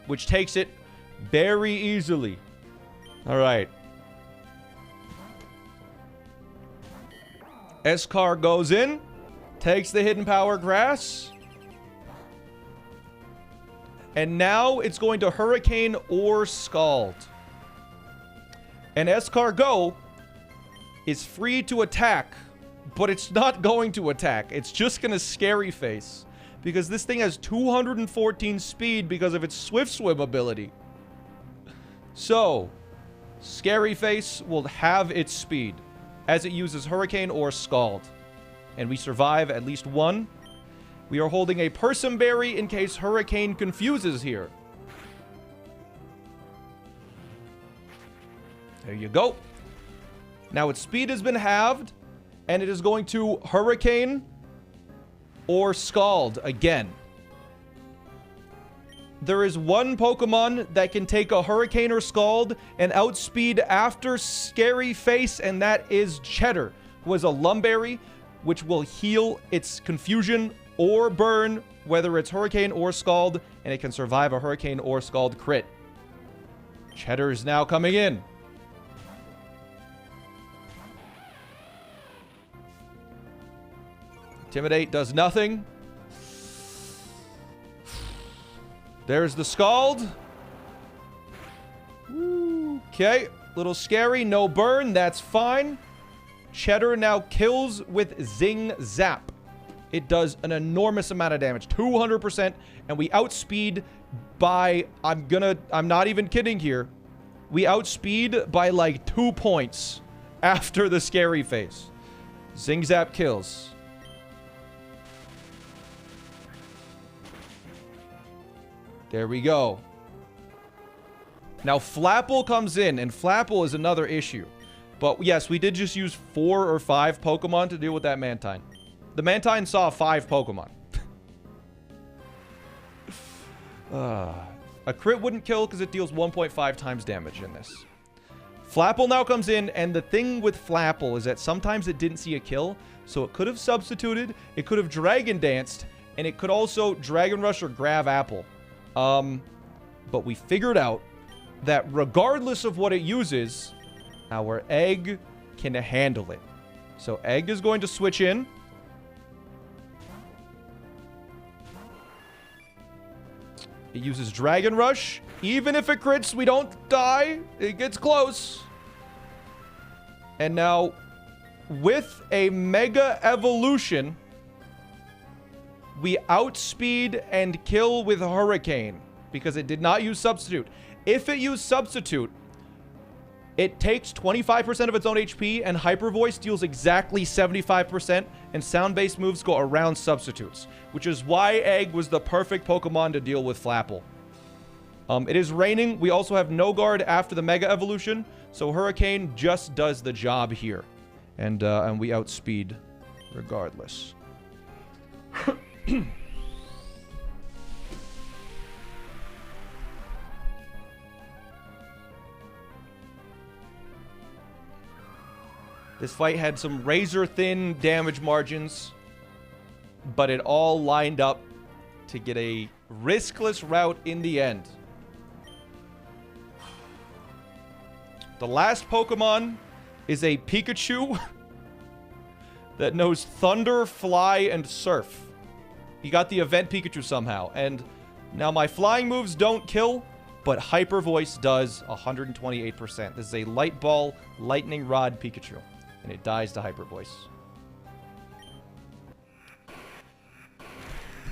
which takes it very easily. All right. Escar goes in, takes the Hidden Power Grass, and now it's going to Hurricane or Scald. And Escargot is free to attack, but it's not going to attack. It's just going to Scary Face because this thing has 214 speed because of its Swift Swim ability. So, Scary Face will have its speed as it uses Hurricane or Scald. And we survive at least one. We are holding a Person Berry in case Hurricane confuses here. There you go. Now its speed has been halved, and it is going to Hurricane or Scald again. There is one Pokemon that can take a Hurricane or Scald and outspeed after Scary Face, and that is Cheddar, who has a Lumberry, which will heal its Confusion or Burn, whether it's Hurricane or Scald, and it can survive a Hurricane or Scald crit. Cheddar is now coming in. Intimidate does nothing. There's the Scald. Okay, little scary, no burn, that's fine. Cheddar now kills with Zing Zap. It does an enormous amount of damage, 200%, and we outspeed by, I'm not even kidding here, we outspeed by like 2 points after the Scary Face. Zing Zap kills. There we go. Now, Flapple comes in, and Flapple is another issue. But yes, we did just use 4 or 5 Pokemon to deal with that Mantine. The Mantine saw 5 Pokemon. A crit wouldn't kill because it deals 1.5 times damage in this. Flapple now comes in, and the thing with Flapple is that sometimes it didn't see a kill, so it could have substituted, it could have Dragon Danced, and it could also Dragon Rush or Grav Apple. But we figured out that regardless of what it uses, our egg can handle it. So Egg is going to switch in. It uses Dragon Rush. Even if it crits, we don't die. It gets close. And now, with a Mega Evolution, we outspeed and kill with Hurricane because it did not use Substitute. If it used Substitute, it takes 25% of its own HP, and Hyper Voice deals exactly 75%, and sound-based moves go around substitutes, which is why Egg was the perfect Pokemon to deal with Flapple. It is raining. We also have no guard after the Mega Evolution, so Hurricane just does the job here. And we outspeed regardless. This fight had some razor-thin damage margins, but it all lined up to get a riskless route in the end. The last Pokemon is a Pikachu that knows Thunder, Fly, and Surf. He got the event Pikachu somehow, and now my flying moves don't kill, but Hyper Voice does 128%. This is a Light Ball, Lightning Rod Pikachu. And it dies to Hyper Voice.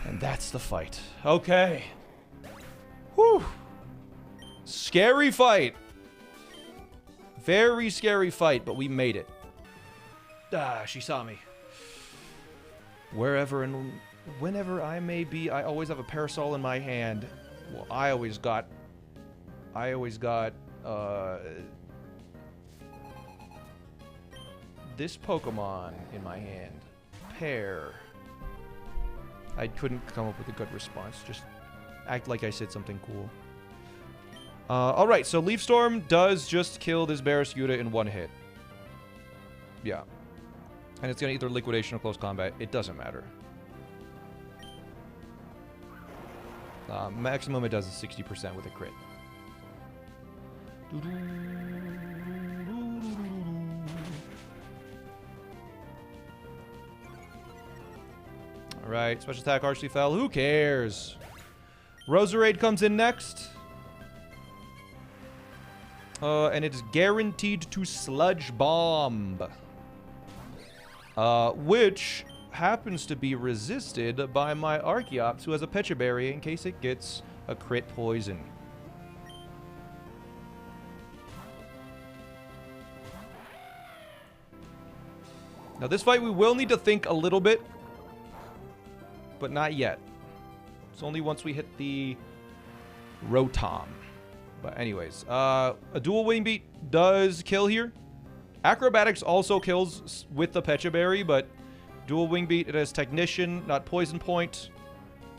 And that's the fight. Okay. Whew. Scary fight. Very scary fight, but we made it. Ah, she saw me. Wherever and whenever I may be, I always have a parasol in my hand. Well, I always got this Pokemon in my hand. Pear. I couldn't come up with a good response. Just act like I said something cool. Alright, so Leaf Storm does just kill this Barraskewda in one hit. Yeah. And it's going to either Liquidation or Close Combat. It doesn't matter. Maximum it does is 60% with a crit. Alright, special attack harshly fell. Who cares? Roserade comes in next. And it is guaranteed to Sludge Bomb. Which happens to be resisted by my Archeops, who has a Pecha Berry in case it gets a crit poison. Now this fight we will need to think a little bit, but not yet. It's only once we hit the Rotom. But anyways, a dual Wing Beat does kill here. Acrobatics also kills with the Pecha Berry, but dual Wing Beat, it has Technician, not Poison Point.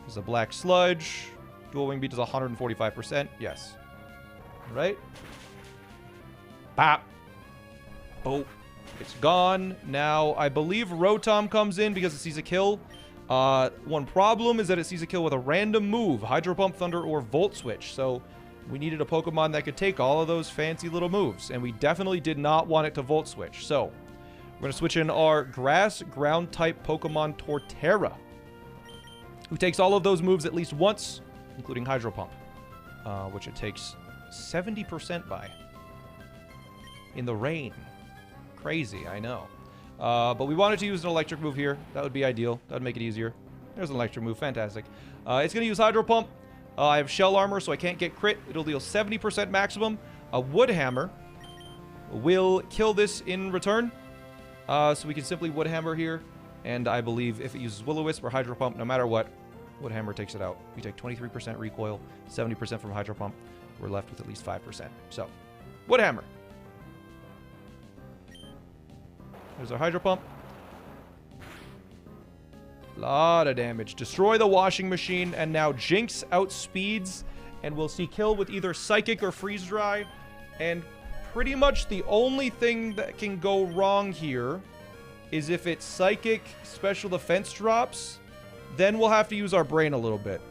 There's a Black Sludge. Dual Wing Beat does 145%. Yes. Right? Bop. Oh. It's gone. Now, I believe Rotom comes in because it sees a kill. One problem is that it sees a kill with a random move. Hydro Pump, Thunder, or Volt Switch. So, we needed a Pokemon that could take all of those fancy little moves. And we definitely did not want it to Volt Switch. So, we're going to switch in our Grass Ground-type Pokemon Torterra, who takes all of those moves at least once, including Hydro Pump, which it takes 70% by. In the rain. Crazy, I know. But we wanted to use an electric move here. That would be ideal. That would make it easier. There's an electric move. Fantastic. It's going to use Hydro Pump. I have Shell Armor, so I can't get crit. It'll deal 70% maximum. A Wood Hammer will kill this in return. So we can simply Wood Hammer here. And I believe if it uses Will-O-Wisp or Hydro Pump, no matter what, Wood Hammer takes it out. We take 23% recoil, 70% from Hydro Pump. We're left with at least 5%. So, Wood Hammer. There's our Hydro Pump. Lot of damage. Destroy the washing machine, and now Jinx outspeeds, and we'll see kill with either Psychic or Freeze Dry. And pretty much the only thing that can go wrong here is if it's Psychic Special Defense drops, then we'll have to use our brain a little bit.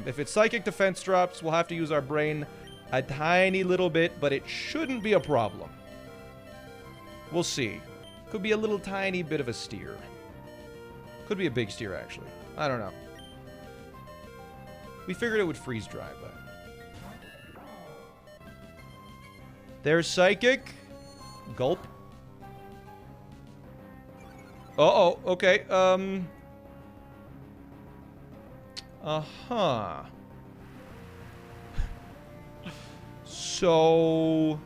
If it's Psychic Defense drops, we'll have to use our brain a tiny little bit, but it shouldn't be a problem. We'll see. Could be a little tiny bit of a steer. Could be a big steer, actually. I don't know. We figured it would freeze dry, but... There's Psychic. Gulp. Uh-oh, okay, Uh-huh. So...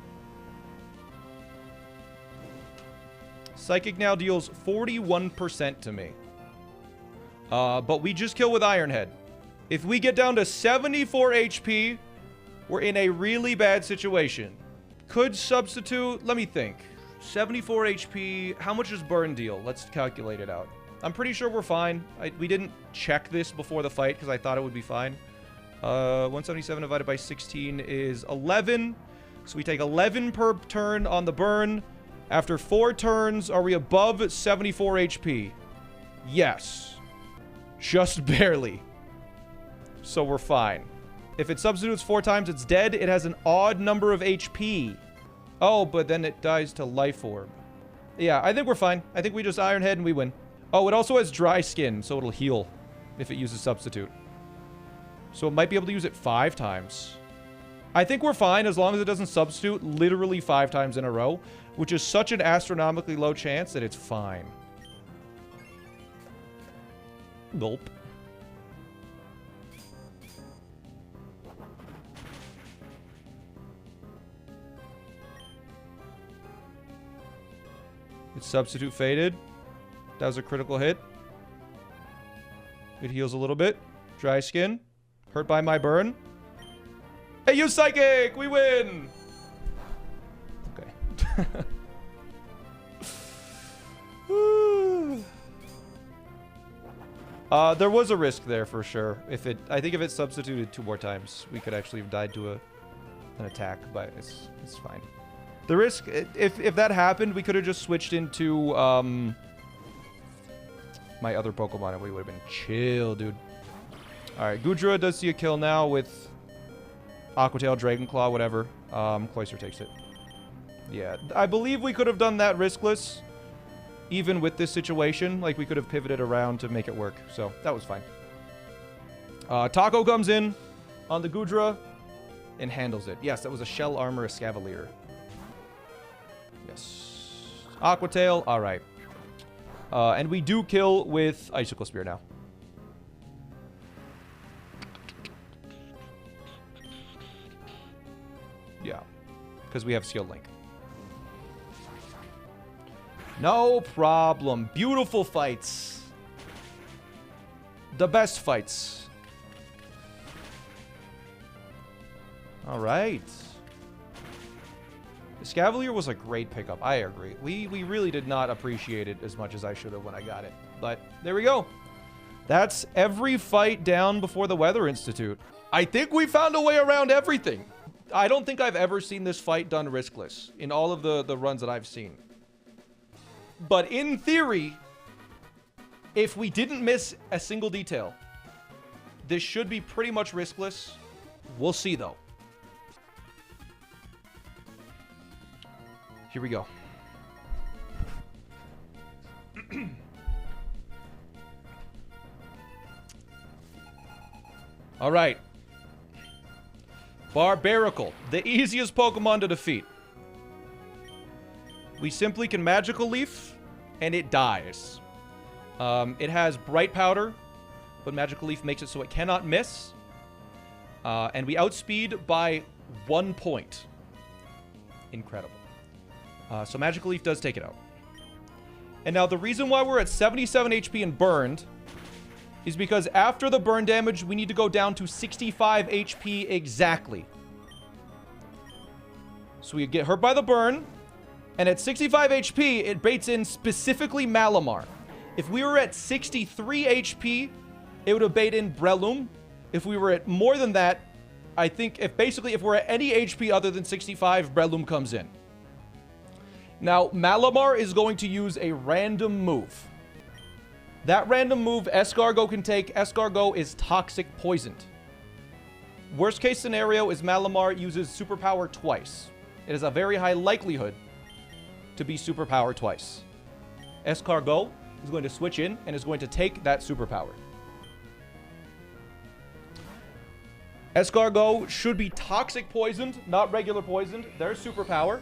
Psychic now deals 41% to me. But we just kill with Iron Head. If we get down to 74 HP, we're in a really bad situation. Could substitute... Let me think. 74 HP. How much does burn deal? Let's calculate it out. I'm pretty sure we're fine. We didn't check this before the fight because I thought it would be fine. 177 divided by 16 is 11. So we take 11 per turn on the burn. After 4 turns, are we above 74 HP? Yes. Just barely. So we're fine. If it substitutes 4 times, it's dead. It has an odd number of HP. Oh, but then it dies to Life Orb. Yeah, I think we're fine. I think we just Iron Head and we win. Oh, it also has dry skin, so it'll heal if it uses substitute. So it might be able to use it 5 times. I think we're fine as long as it doesn't substitute literally 5 times in a row, which is such an astronomically low chance that it's fine. Gulp. It's substitute faded. That was a critical hit. It heals a little bit. Dry skin. Hurt by my burn. Hey, you Psychic! We win! Okay. There was a risk there for sure. I think if it substituted 2 more times, we could actually have died to an attack, but it's fine. The risk, if that happened, we could have just switched into my other Pokemon and we would have been chill, dude. Alright, Goodra does see a kill now with Aqua Tail, Dragon Claw, whatever. Cloyster takes it. Yeah, I believe we could have done that riskless, even with this situation. Like, we could have pivoted around to make it work, so that was fine. Taco comes in on the Goodra and handles it. Yes, that was a Shell Armor Escavalier. Yes. Aqua Tail, alright. And we do kill with Icicle Spear now. Yeah, because we have Skill Link. No problem. Beautiful fights. The best fights. All right. Escavalier was a great pickup. I agree. We really did not appreciate it as much as I should have when I got it. But there we go. That's every fight down before the Weather Institute. I think we found a way around everything. I don't think I've ever seen this fight done riskless in all of the runs that I've seen. But in theory, if we didn't miss a single detail, this should be pretty much riskless. We'll see, though. Here we go. All right. Barbarical, the easiest Pokemon to defeat. We simply can Magical Leaf, and it dies. It has Bright Powder, but Magical Leaf makes it so it cannot miss. And we outspeed by 1 point. Incredible. So Magical Leaf does take it out. And now the reason why we're at 77 HP and burned is because after the burn damage, we need to go down to 65 HP exactly. So we get hurt by the burn, and at 65 HP, it baits in specifically Malamar. If we were at 63 HP, it would have bait in Breloom. If we were at more than that, I think if we're at any HP other than 65, Breloom comes in. Now, Malamar is going to use a random move. That random move Escargot can take. Escargot is toxic poisoned. Worst case scenario is Malamar uses superpower twice. It has a very high likelihood to be superpower twice. Escargot is going to switch in and is going to take that superpower. Escargot should be toxic poisoned, not regular poisoned. Their superpower.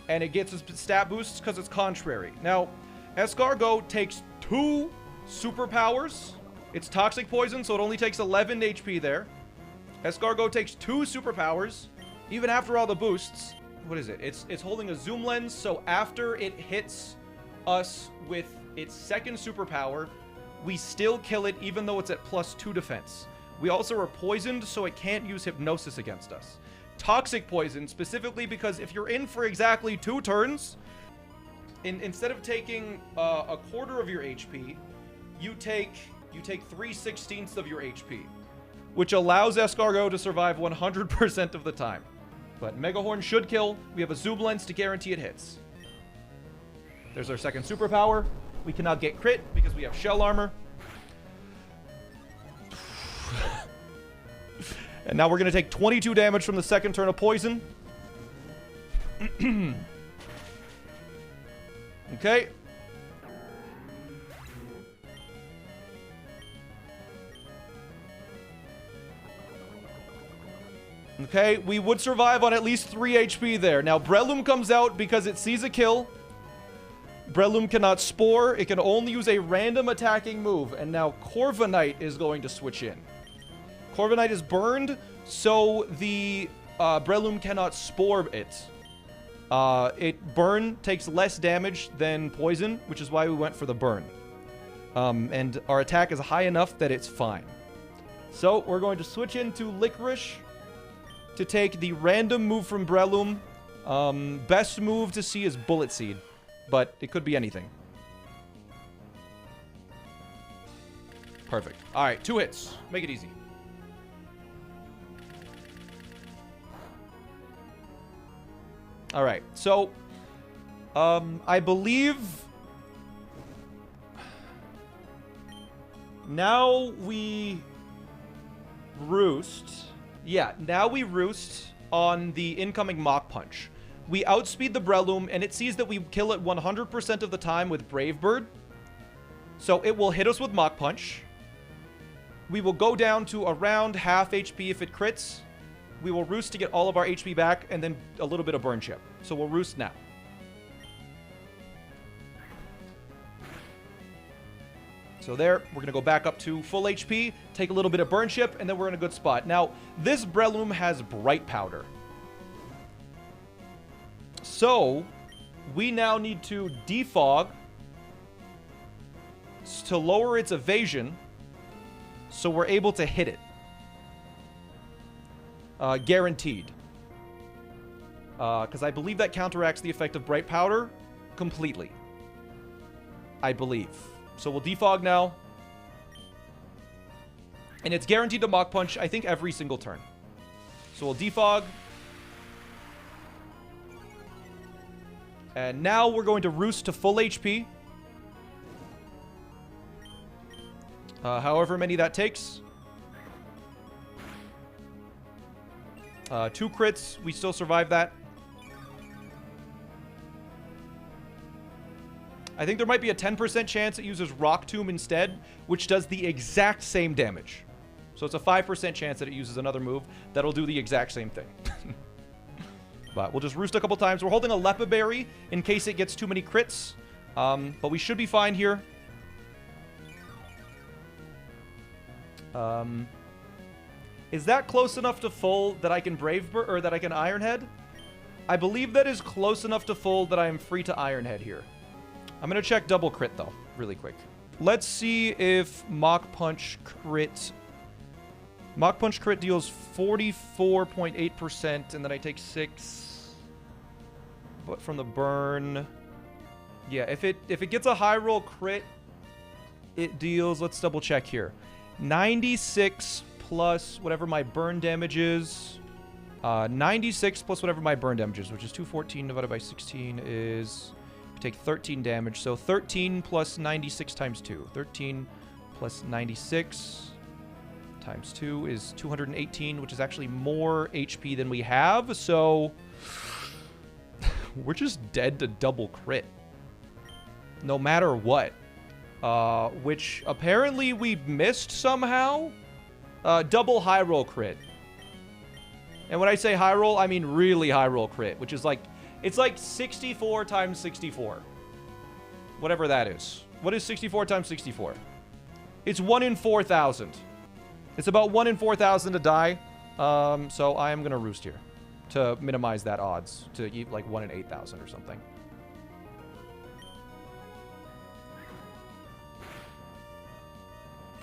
And it gets its stat boosts because it's contrary. Now, Escargot takes 2 superpowers. It's toxic poison, so it only takes 11 HP there. Escargot takes 2 superpowers, even after all the boosts. What is it? It's holding a zoom lens, so after it hits us with its second superpower, we still kill it even though it's at +2 defense. We also are poisoned, so it can't use hypnosis against us. Toxic poison, specifically because if you're in for exactly 2 turns, instead of taking a quarter of your HP, you take 3/16 of your HP, which allows Escargot to survive 100% of the time. But Megahorn should kill. We have a zoom lens to guarantee it hits. There's our second superpower. We cannot get crit because we have shell armor. And now we're going to take 22 damage from the second turn of poison. Okay. Okay, we would survive on at least 3 HP there. Now, Breloom comes out because it sees a kill. Breloom cannot spore. It can only use a random attacking move. And now Corviknight is going to switch in. Corviknight is burned, so the Breloom cannot spore it. Burn takes less damage than poison, which is why we went for the burn. And our attack is high enough that it's fine. So we're going to switch into Licorice to take the random move from Breloom. Best move to see is Bullet Seed, but it could be anything. Perfect. All right, 2 hits. Make it easy. All right, so I believe now we roost. Yeah, now we roost on the incoming Mach Punch. We outspeed the Breloom, and it sees that we kill it 100% of the time with Brave Bird. So it will hit us with Mach Punch. We will go down to around half HP if it crits. We will roost to get all of our HP back, and then a little bit of Burn Chip. So we'll roost now. So there, we're going to go back up to full HP, take a little bit of Burn Chip, and then we're in a good spot. Now, this Breloom has Bright Powder. So, we now need to defog to lower its evasion so we're able to hit it. Guaranteed. Because I believe that counteracts the effect of Bright Powder completely. I believe. So we'll defog now. And it's guaranteed to Mach Punch, I think, every single turn. So we'll defog. And now we're going to roost to full HP. However many that takes. 2 crits. We still survive that. I think there might be a 10% chance it uses Rock Tomb instead, which does the exact same damage. So it's a 5% chance that it uses another move that'll do the exact same thing. But we'll just roost a couple times. We're holding a Lepa Berry in case it gets too many crits. But we should be fine here. Is that close enough to full that I can Brave Bird, or that I can Iron Head? I believe that is close enough to full that I am free to Iron Head here. I'm going to check double crit, though, really quick. Let's see if Mach Punch crit... Mach Punch crit deals 44.8%, and then I take 6. But from the burn... Yeah, if it gets a high roll crit, it deals... Let's double check here. 96 plus whatever my burn damage is. 96 plus whatever my burn damage is, which is 214 divided by 16 is... Take 13 damage. So 13 plus 96 times 2. 13 plus 96 times 2 is 218, which is actually more HP than we have. So We're just dead to double crit. No matter what. Which apparently we missed somehow. Double high roll crit. And when I say high roll, I mean really high roll crit, which is like, it's like 64 times 64. Whatever that is. What is 64 times 64? It's 1 in 4,000. It's about 1 in 4,000 to die. So I am going to roost here to minimize that odds to eat like 1 in 8,000 or something.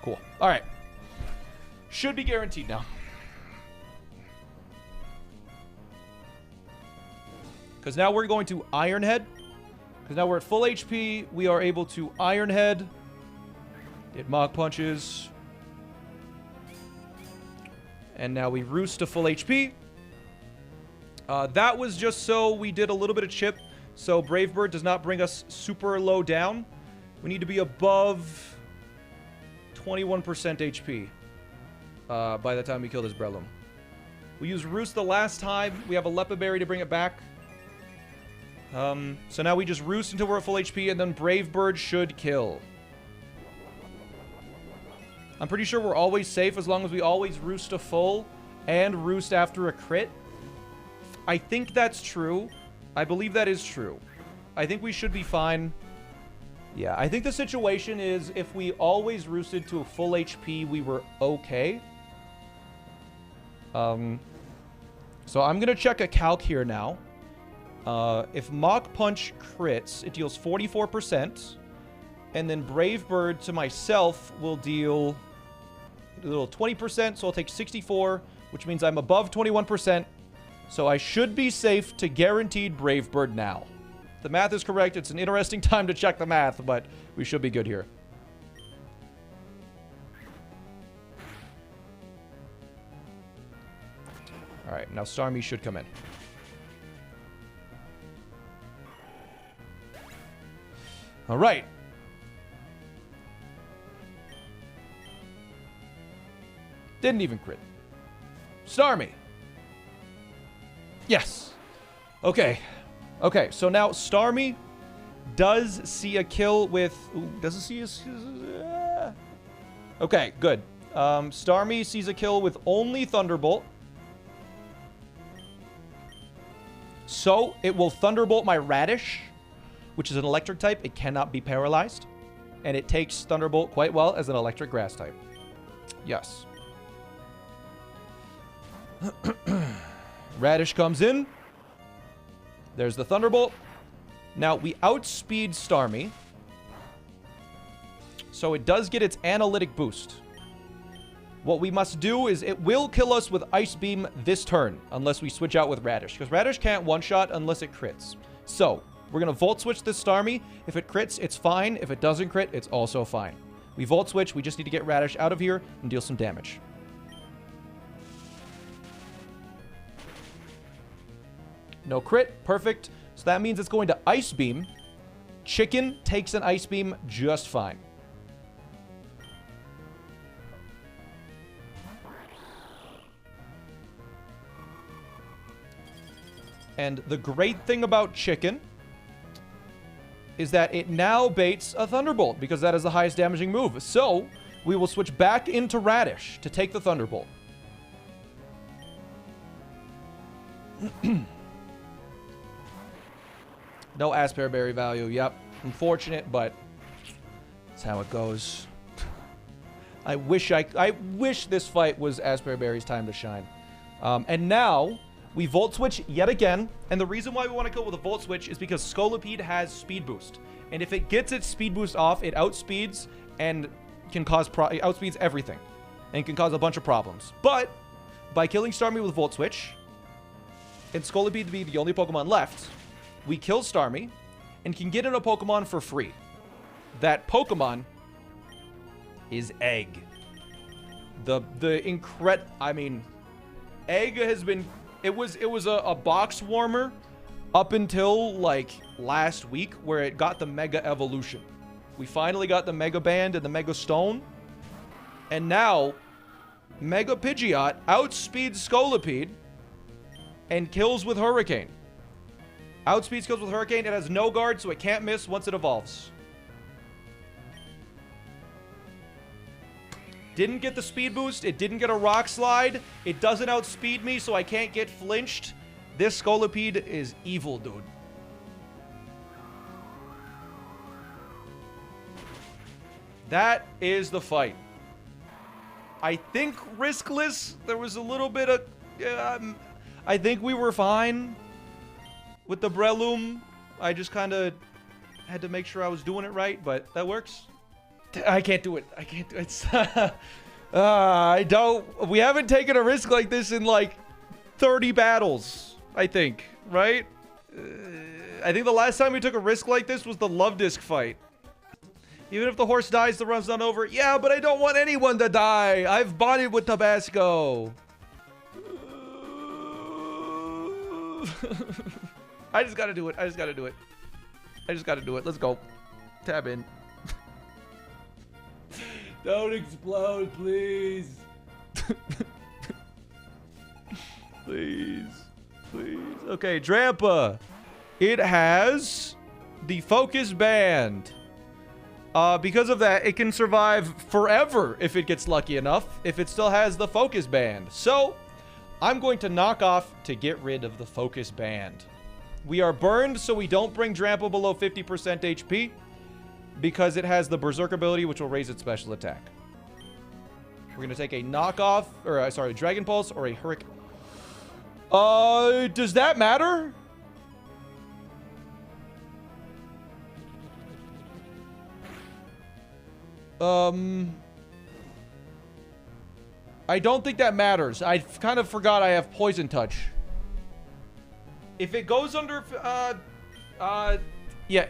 Cool. All right. Should be guaranteed now. Because now we're going to Iron Head. Because now we're at full HP. We are able to Iron Head. Did Mach Punches. And now we roost to full HP. That was just so we did a little bit of chip. So Brave Bird does not bring us super low down. We need to be above 21% HP by the time we kill this Breloom. We used Roost the last time. We have a Lepa Berry to bring it back. So now we just Roost until we're at full HP, and then Brave Bird should kill. I'm pretty sure we're always safe as long as we always Roost to full and Roost after a crit. I think that's true. I believe that is true. I think we should be fine. Yeah, I think the situation is if we always roosted to a full HP, we were okay. So I'm going to check a calc here now. If Mach Punch crits, it deals 44%. And then Brave Bird to myself will deal a little 20%, so I'll take 64, which means I'm above 21%. So I should be safe to guaranteed Brave Bird now. The math is correct. It's an interesting time to check the math, but we should be good here. All right, now Starmie should come in. All right. Didn't even crit. Starmie. Yes. Okay. Okay, so now Starmie does see a kill with... Ooh, does it see a... Okay, good. Starmie sees a kill with only Thunderbolt. So it will Thunderbolt my Radish, which is an electric type. It cannot be paralyzed. And it takes Thunderbolt quite well as an electric grass type. Yes. Radish comes in. There's the Thunderbolt. Now, we outspeed Starmie. So it does get its analytic boost. What we must do is it will kill us with Ice Beam this turn, unless we switch out with Radish. Because Radish can't one-shot unless it crits. So, we're going to Volt Switch this Starmie. If it crits, it's fine. If it doesn't crit, it's also fine. We Volt Switch. We just need to get Radish out of here and deal some damage. No crit. Perfect. So that means it's going to Ice Beam. Chicken takes an Ice Beam just fine. And the great thing about Chicken is that it now baits a Thunderbolt because that is the highest damaging move. So we will switch back into Radish to take the Thunderbolt. No Aspear Berry value. Yep. Unfortunate, but that's how it goes. I wish this fight was Aspear Berry's time to shine. And now we Volt Switch yet again. And the reason why we want to go with a Volt Switch is because Scolipede has Speed Boost. And if it gets its Speed Boost off, it outspeeds and can cause it outspeeds everything. And can cause a bunch of problems. But by killing Starmie with Volt Switch, and Scolipede to be the only Pokemon left, we kill Starmie and can get in a Pokemon for free. That Pokemon is Egg. Egg has been... It was a box warmer up until, like, last week where it got the Mega Evolution. We finally got the Mega Band and the Mega Stone. And now, Mega Pidgeot outspeeds Scolipede and kills with Hurricane. Outspeed skills with Hurricane. It has no guard, so it can't miss once it evolves. Didn't get the speed boost. It didn't get a rock slide. It doesn't outspeed me, so I can't get flinched. This Scolipede is evil, dude. That is the fight. I think riskless. There was a little bit of... I think we were fine with the Breloom. I just kind of had to make sure I was doing it right, but that works. I can't do it. I can't do it. It's, I don't... We haven't taken a risk like this in like 30 battles, I think, right? I think the last time we took a risk like this was the Love Disc fight. Even if the horse dies, the run's not over. Yeah, but I don't want anyone to die. I've bonded with Tabasco. I just gotta do it. I just gotta do it. I just gotta do it. Let's go. Tab in. Don't explode, please. Please. Please. Okay, Drampa. It has the Focus Band. Because of that, it can survive forever if it gets lucky enough, if it still has the Focus Band. So, I'm going to knock off to get rid of the Focus Band. We are burned, so we don't bring Drampa below 50% HP, because it has the Berserk ability, which will raise its special attack. We're going to take a knockoff, or sorry, Dragon Pulse, or a Hurricane. Does that matter? I don't think that matters. I kind of forgot I have Poison Touch. If it goes under, yeah,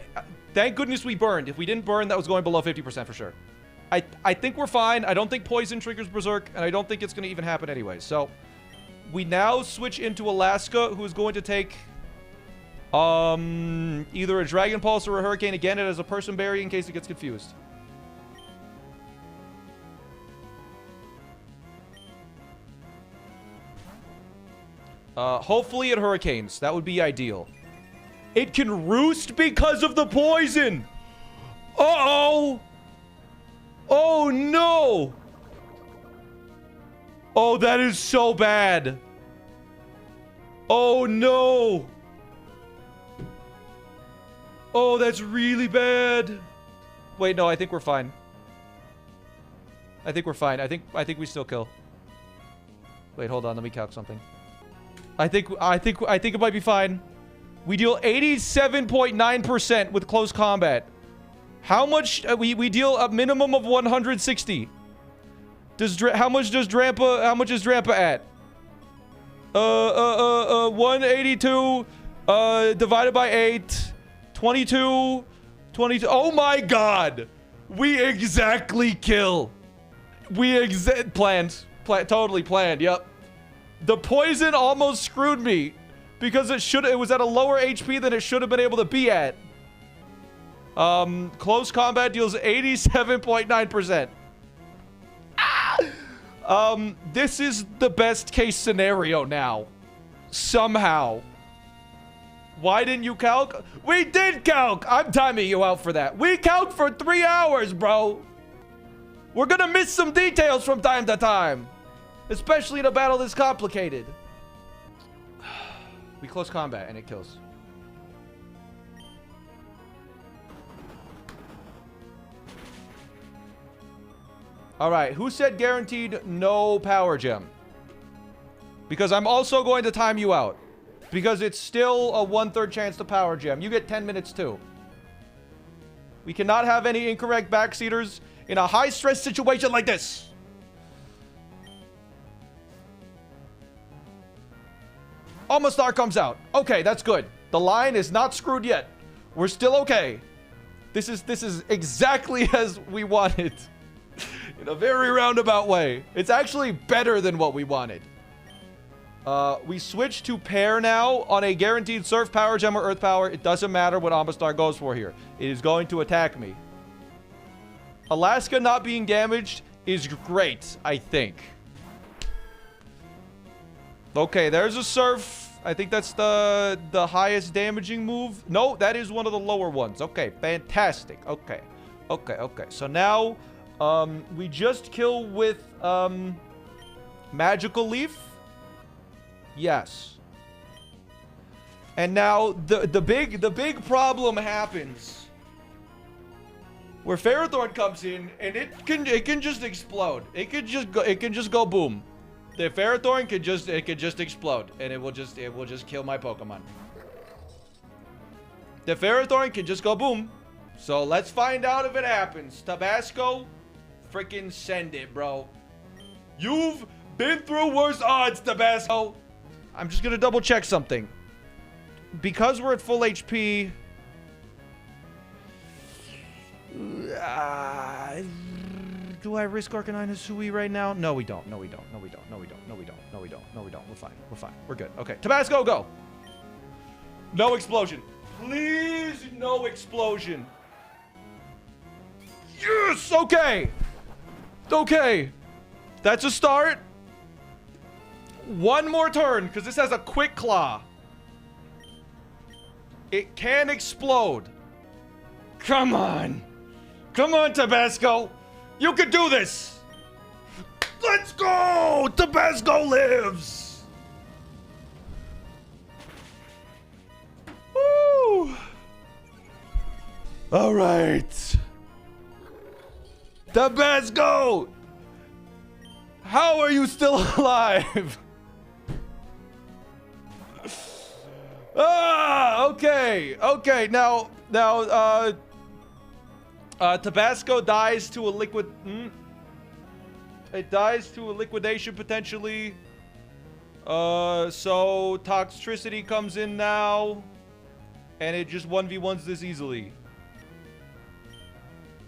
thank goodness we burned. If we didn't burn, that was going below 50% for sure. I think we're fine. I don't think Poison triggers Berserk, and I don't think it's going to even happen anyway. So, we now switch into Alaska, who is going to take, either a Dragon Pulse or a Hurricane. Again, it has a Person Berry in case it gets confused. Hopefully it Hurricanes. That would be ideal. It can roost because of the poison! Uh-oh! Oh, no! Oh, that is so bad. Oh, no! Oh, that's really bad. Wait, no, I think we're fine. I think we're fine. I think we still kill. Wait, hold on. Let me calc something. I think it might be fine. We deal 87.9% with close combat. How much we deal a minimum of 160. How much is Drampa at? 182 divided by 8, 22. Oh my god. We exactly kill. Planned. Totally planned. Yep. The poison almost screwed me because it was at a lower HP than it should have been able to be at. Close combat deals 87.9%. This is the best case scenario now. Somehow. Why didn't you calc? We did calc! I'm timing you out for that. We calc for 3 hours, bro. We're gonna miss some details from time to time. Especially in a battle this complicated. We close combat and it kills. Alright, who said guaranteed no power gem? Because I'm also going to time you out. Because it's still a 1/3 chance to power gem. You get 10 minutes too. We cannot have any incorrect backseaters in a high stress situation like this. Almastar comes out. Okay, that's good. The line is not screwed yet. We're still okay. This is exactly as we wanted. In a very roundabout way. It's actually better than what we wanted. We switch to pair now on a guaranteed Surf Power Gem or Earth Power. It doesn't matter what Almastar goes for here. It is going to attack me. Alaska not being damaged is great, I think. Okay, there's a Surf. I think that's the highest damaging move. No, that is one of the lower ones. Okay, fantastic. Okay. So now, we just kill with, Magical Leaf. Yes. And now the big problem happens. Where Ferrothorn comes in and it can just explode. It can just go boom. The Ferrothorn could just explode and it will just kill my Pokemon. The Ferrothorn can just go boom. So let's find out if it happens. Tabasco, freaking send it, bro. You've been through worse odds, Tabasco. I'm just gonna double check something. Because we're at full HP. Do I risk Arcanine Hisui right now? No, we don't. No, we don't. We're fine. We're good. Okay. Tabasco, go. No explosion. Please, no explosion. Yes! Okay. That's a start. One more turn, because this has a quick claw. It can explode. Come on, Tabasco. You can do this. Let's go. Tabasco lives. Woo. All right. Tabasco. How are you still alive? Okay. Now, Tabasco dies to a liquid. It dies to a liquidation potentially. So Toxtricity comes in now, and it just 1v1s this easily.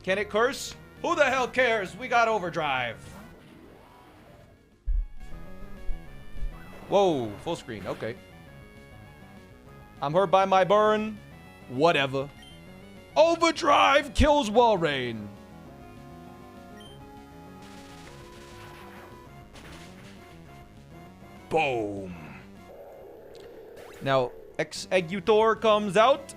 Can it curse? Who the hell cares? We got Overdrive. Whoa, full screen. Okay. I'm hurt by my burn. Whatever. Overdrive kills Walrein. Boom. Now, Exeggutor comes out.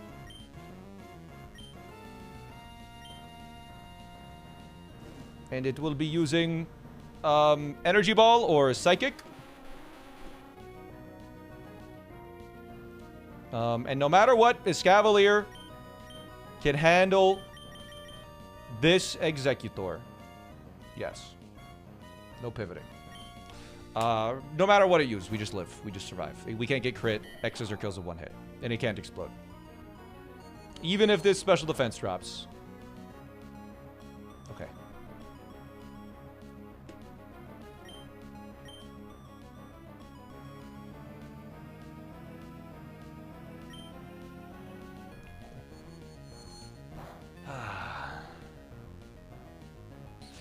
And it will be using Energy Ball or Psychic. And no matter what, Escavalier can handle this Exeggutor. Yes. No pivoting. No matter what it uses, we just live. We just survive. We can't get crit, X's or kills in one hit. And it can't explode. Even if this special defense drops. Okay.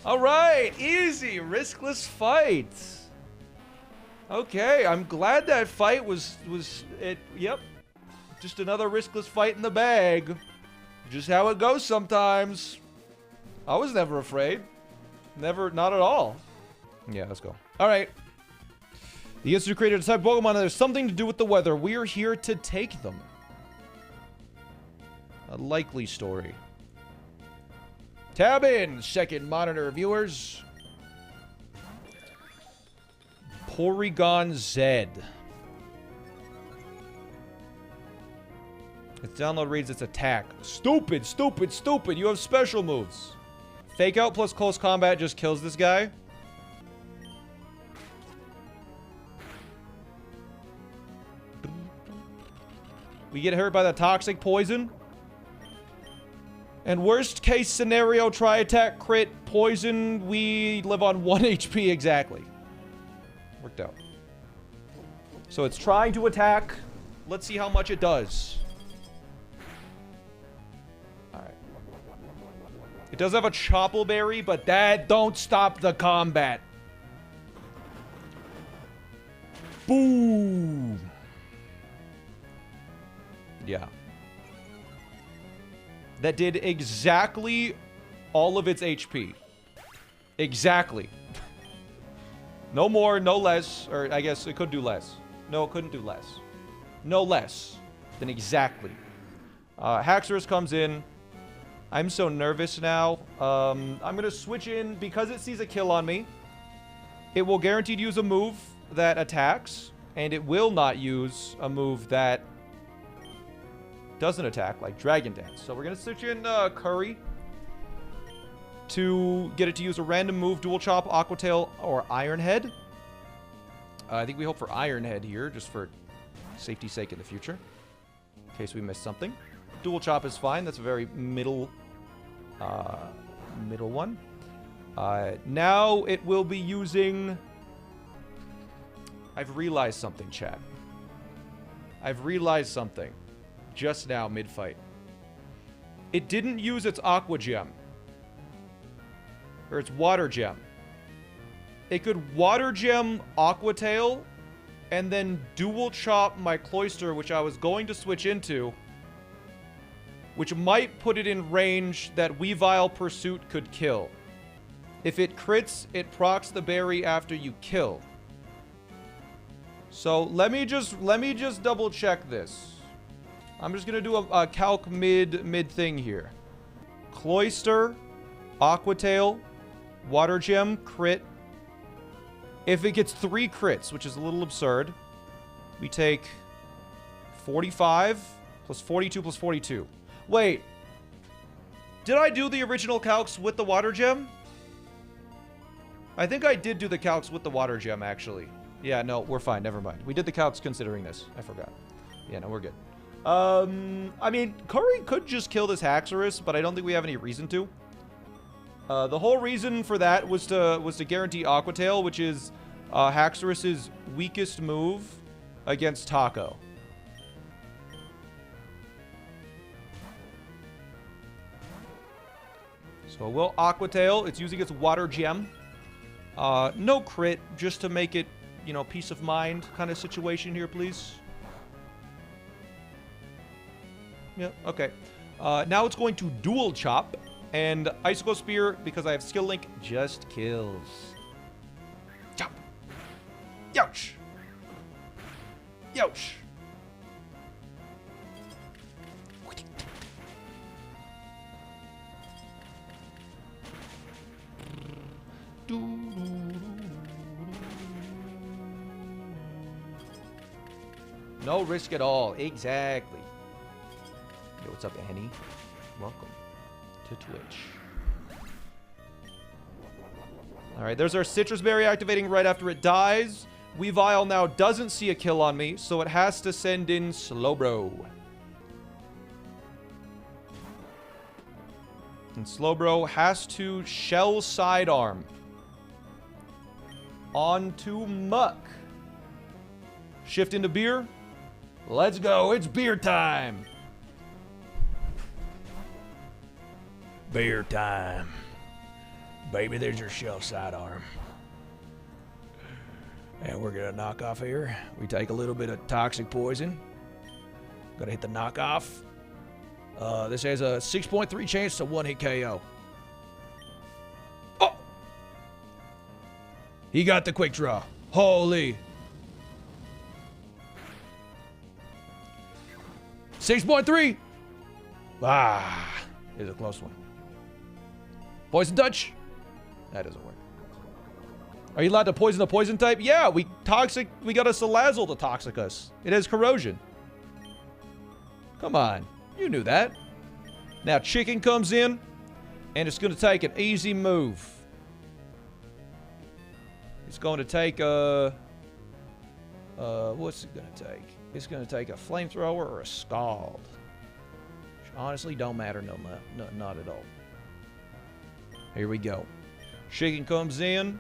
All right, easy, riskless fight. Okay, I'm glad that fight was it. Yep, just another riskless fight in the bag. Just how it goes sometimes. I was never afraid. Never, not at all. Yeah, let's go. All right. The Institute created a type of Pokemon that has something to do with the weather. We are here to take them. A likely story. Tab in, second monitor viewers. Porygon Z. Its download reads its attack. Stupid. You have special moves. Fake Out plus close combat just kills this guy. We get hurt by the toxic poison. And worst case scenario, try attack, crit, poison. We live on 1 HP exactly. Worked out. So it's trying to attack. Let's see how much it does. Alright. It does have a Choppleberry, but that don't stop the combat. Boom. Yeah. That did exactly all of its HP. Exactly. No more, no less. Or I guess it could do less. No, it couldn't do less. No less than exactly. Haxorus comes in. I'm so nervous now. I'm going to switch in. Because it sees a kill on me, it will guaranteed use a move that attacks. And it will not use a move that doesn't attack, like Dragon Dance. So we're going to switch in Curry to get it to use a random move, Dual Chop, Aqua Tail, or Iron Head. I think we hope for Iron Head here, just for safety's sake in the future, in case we miss something. Dual Chop is fine. That's a very middle one. Now it will be using... I've realized something, chat. I've realized something just now, mid-fight. It didn't use its Aqua Gem. Or its Water Gem. It could Water Gem Aqua Tail and then Dual Chop my Cloyster, which I was going to switch into, which might put it in range that Weavile Pursuit could kill. If it crits, it procs the berry after you kill. So let me just double check this. I'm just gonna do a calc mid thing here. Cloyster, Aqua Tail, Water Gem, crit. If it gets 3 crits, which is a little absurd, we take 45 plus 42 plus 42. Wait. Did I do the original calcs with the Water Gem? I think I did do the calcs with the Water Gem, actually. Yeah, no, we're fine. Never mind. We did the calcs considering this. I forgot. Yeah, no, we're good. I mean, Curry could just kill this Haxorus, but I don't think we have any reason to. The whole reason for that was to guarantee Aqua Tail, which is Haxorus's weakest move against Taco. So we'll Aqua Tail. It's using its Water Gem. No crit, just to make it, you know, peace of mind kind of situation here, please. Yeah, okay. Now it's going to Dual Chop. And Icicle Spear, because I have Skill Link, just kills. Chop. Youch. Youch. No risk at all. Exactly. Yo, what's up, Annie? Welcome to Twitch. Alright, there's our Citrus Berry activating right after it dies. Weavile now doesn't see a kill on me, so it has to send in Slowbro. And Slowbro has to Shell Sidearm onto Muck. Shift into Beer. Let's go, it's beer time. Beer time. Baby, there's your Shell Sidearm. And we're gonna knock off here. We take a little bit of Toxic Poison. Gotta hit the knockoff. This has a 6.3 chance to 1-hit KO. Oh! He got the quick draw. Holy. 6.3. Ah, is a close one. Poison Touch. That doesn't work. Are you allowed to poison a poison type? Yeah, we got a Salazzle to toxic us. It has corrosion. Come on. You knew that. Now Chicken comes in, and it's going to take an easy move. It's going to take a... what's it going to take? It's going to take a Flamethrower or a Scald. Which honestly don't matter not at all. Here we go. Chicken comes in.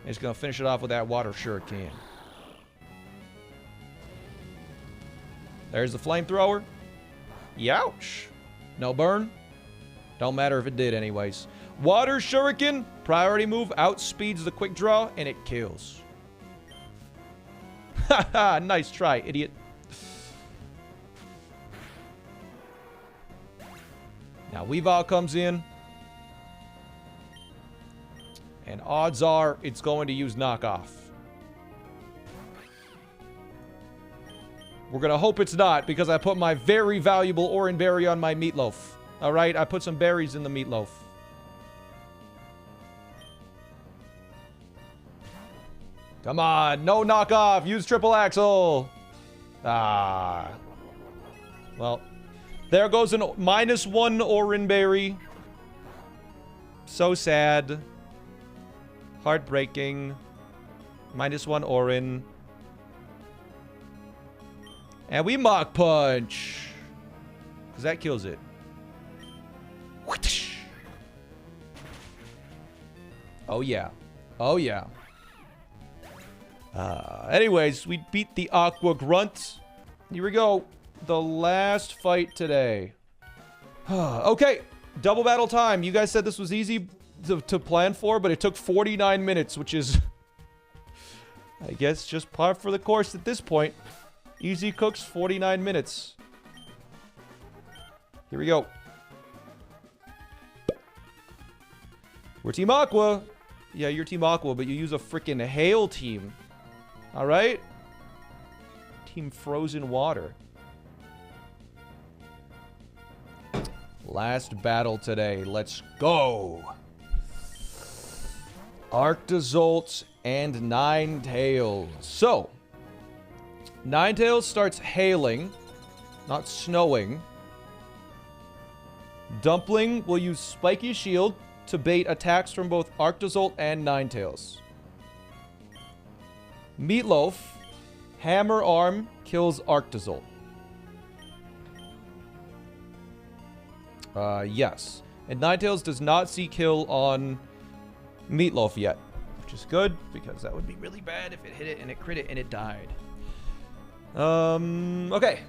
It's going to finish it off with that Water Shuriken. There's the Flamethrower. Youch. No burn. Don't matter if it did anyways. Water Shuriken. Priority move. Outspeeds the quick draw. And it kills. Haha. Nice try, idiot. Now Weavile comes in. And odds are it's going to use knockoff. We're gonna hope it's not, because I put my very valuable orange berry on my meatloaf. Alright, I put some berries in the meatloaf. Come on, no knockoff. Use triple axle. Ah. Well, there goes an -1 orange berry. So sad. Heartbreaking. -1 orange. And we Mach Punch. Because that kills it. Oh, yeah. Oh, yeah. Anyways, we beat the Aqua Grunt. Here we go. The last fight today. Okay. Double battle time. You guys said this was easy to plan for, but it took 49 minutes, which is, I guess, just par for the course at this point. Easy cooks, 49 minutes. Here we go. We're Team Aqua. Yeah, you're Team Aqua, but you use a freaking Hail team. Alright? Team Frozen Water. Last battle today. Let's go. Arctozolt and Ninetales. So, Ninetales starts hailing, not snowing. Dumpling will use Spiky Shield to bait attacks from both Arctozolt and Ninetales. Meatloaf, Hammer Arm, kills Arctozolt. Yes. And Ninetales does not see kill on Meatloaf yet, which is good, because that would be really bad if it hit it and it crit it and it died. Okay.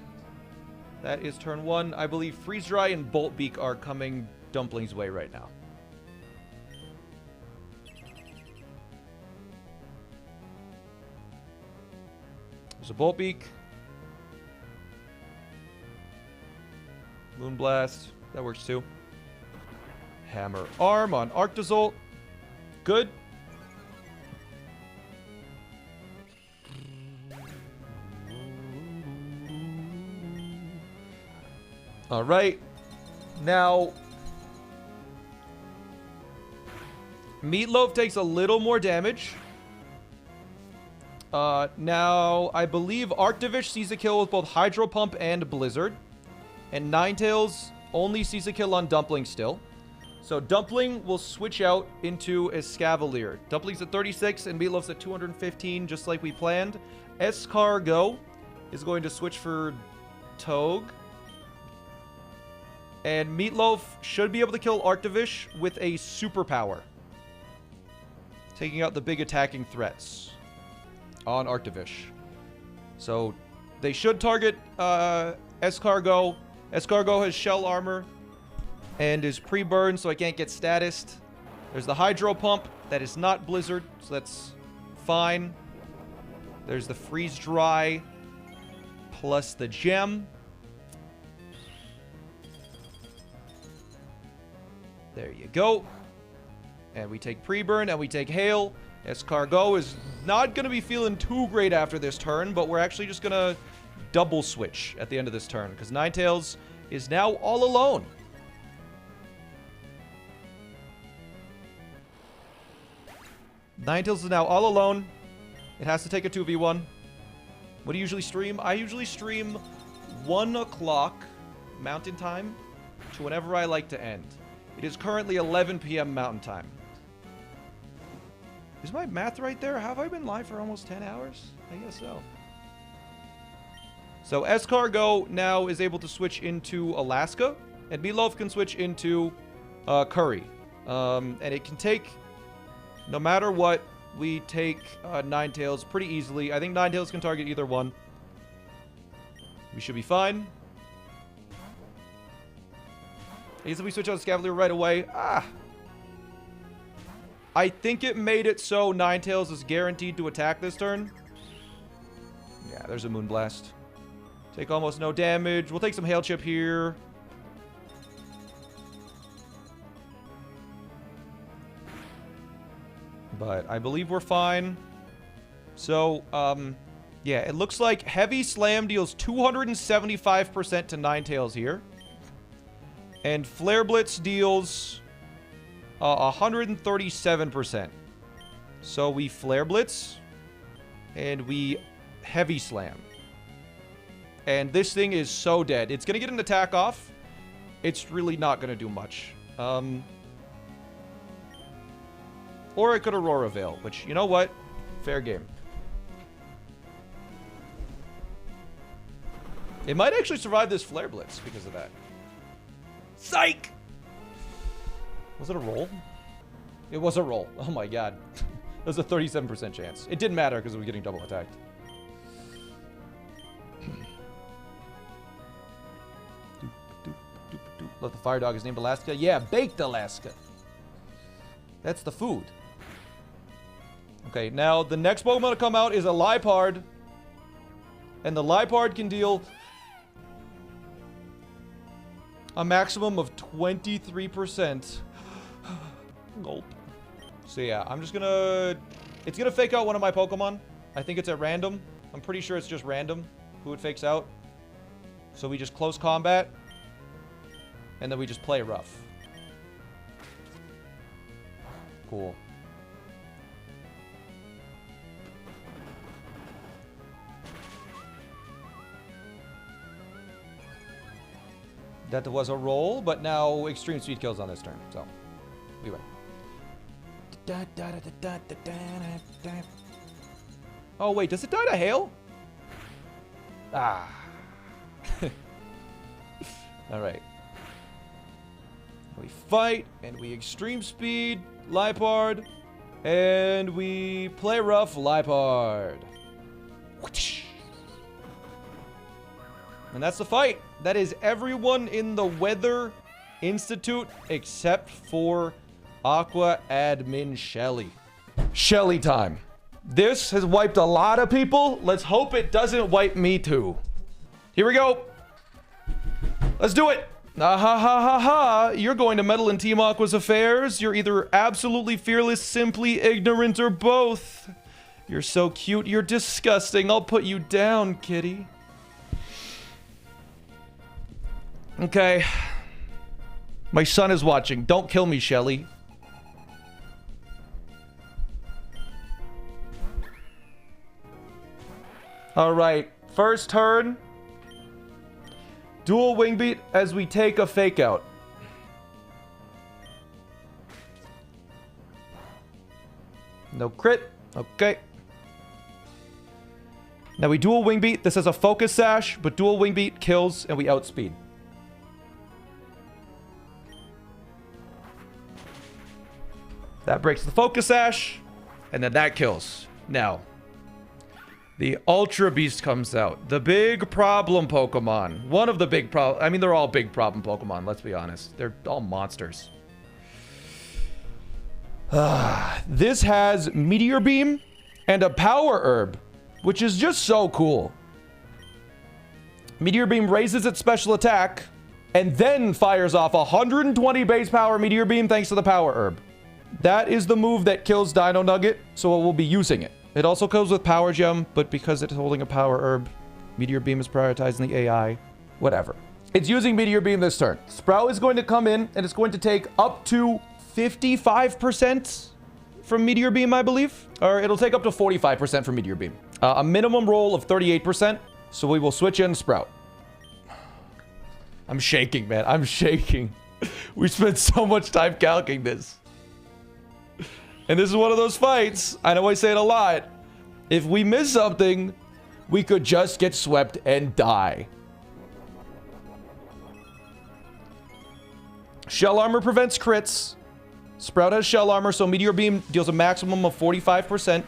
That is turn 1. I believe Freeze Dry and Bolt Beak are coming Dumpling's way right now. There's a Bolt Beak. Moonblast. That works too. Hammer Arm on Arctozolt. Good. All right. Now, Meatloaf takes a little more damage. Now, I believe Arctovish sees a kill with both Hydro Pump and Blizzard. And Ninetales only sees a kill on Dumpling still. So Dumpling will switch out into Escavalier. Dumpling's at 36 and Meatloaf's at 215, just like we planned. Escargot is going to switch for Togue. And Meatloaf should be able to kill Arctovish with a superpower, taking out the big attacking threats on Arctovish. So they should target Escargot. Escargot has shell armor and is pre-burned, so I can't get statused. There's the Hydro Pump. That is not Blizzard, so that's fine. There's the Freeze Dry plus the Gem. There you go. And we take pre-burn and we take Hail. Escargot is not going to be feeling too great after this turn, but we're actually just going to double switch at the end of this turn, because Ninetales is now all alone. Ninetales is now all alone. It has to take a 2v1. What do you usually stream? I usually stream 1 o'clock Mountain Time to whenever I like to end. It is currently 11 p.m. Mountain Time. Is my math right there? Have I been live for almost 10 hours? I guess so. So Escargot now is able to switch into Alaska, and Meatloaf can switch into Curry. And it can take, no matter what, we take Ninetales pretty easily. I think Ninetales can target either one. We should be fine. I guess if we switch out Scavalier right away. I think it made it so Ninetales is guaranteed to attack this turn. Yeah, there's a Moonblast. Take almost no damage. We'll take some Hail Chip here. But I believe we're fine. So, Yeah, it looks like Heavy Slam deals 275% to Ninetales here. And Flare Blitz deals 137%. So we Flare Blitz and we Heavy Slam. And this thing is so dead. It's going to get an attack off. It's really not going to do much. Or it could Aurora Veil, which, you know what? Fair game. It might actually survive this Flare Blitz because of that. Psych! Was it a roll? It was a roll. Oh my god. That was a 37% chance. It didn't matter because it was getting double attacked. Let the fire dog is named Alaska. Yeah, baked Alaska. That's the food. Okay, now the next Pokemon to come out is a Liepard. And the Liepard can deal a maximum of 23%. Gulp. So yeah, I'm just gonna... It's gonna fake out one of my Pokemon. I think it's at random. I'm pretty sure it's just random who it fakes out. So we just close combat. And then we just play rough. Cool. That was a roll, but now extreme speed kills on this turn. So, we win. Oh, wait. Does it die to hail? Ah. All right. We fight, and we extreme speed, Liepard, and we play rough, Liepard. And that's the fight. That is everyone in the Weather Institute except for Aqua Admin Shelly. Shelly time. This has wiped a lot of people. Let's hope it doesn't wipe me too. Here we go. Let's do it. Ah ha ha ha ha. You're going to meddle in Team Aqua's affairs. You're either absolutely fearless, simply ignorant, or both. You're so cute, you're disgusting. I'll put you down, kitty. Okay. My son is watching. Don't kill me, Shelly. Alright. First turn. Dual Wing Beat as we take a Fake Out. No crit. Okay. Now we Dual Wing Beat. This is a Focus Sash, but Dual Wing Beat kills and we outspeed. That breaks the Focus Sash, and then that kills. Now, the Ultra Beast comes out. The big problem Pokemon. One of the big problem... I mean, they're all big problem Pokemon, let's be honest. They're all monsters. This has Meteor Beam and a Power Herb, which is just so cool. Meteor Beam raises its special attack, and then fires off 120 base power Meteor Beam thanks to the Power Herb. That is the move that kills Dino Nugget, so it will be using it. It also goes with Power Gem, but because it's holding a Power Herb, Meteor Beam is prioritizing the AI. Whatever. It's using Meteor Beam this turn. Sprout is going to come in, and it's going to take up to 55% from Meteor Beam, I believe. Or it'll take up to 45% from Meteor Beam. A minimum roll of 38%, so we will switch in Sprout. I'm shaking, man. I'm shaking. We spent so much time calculating this. And this is one of those fights, I know I say it a lot, if we miss something, we could just get swept and die. Shell Armor prevents crits. Sprout has Shell Armor, so Meteor Beam deals a maximum of 45%.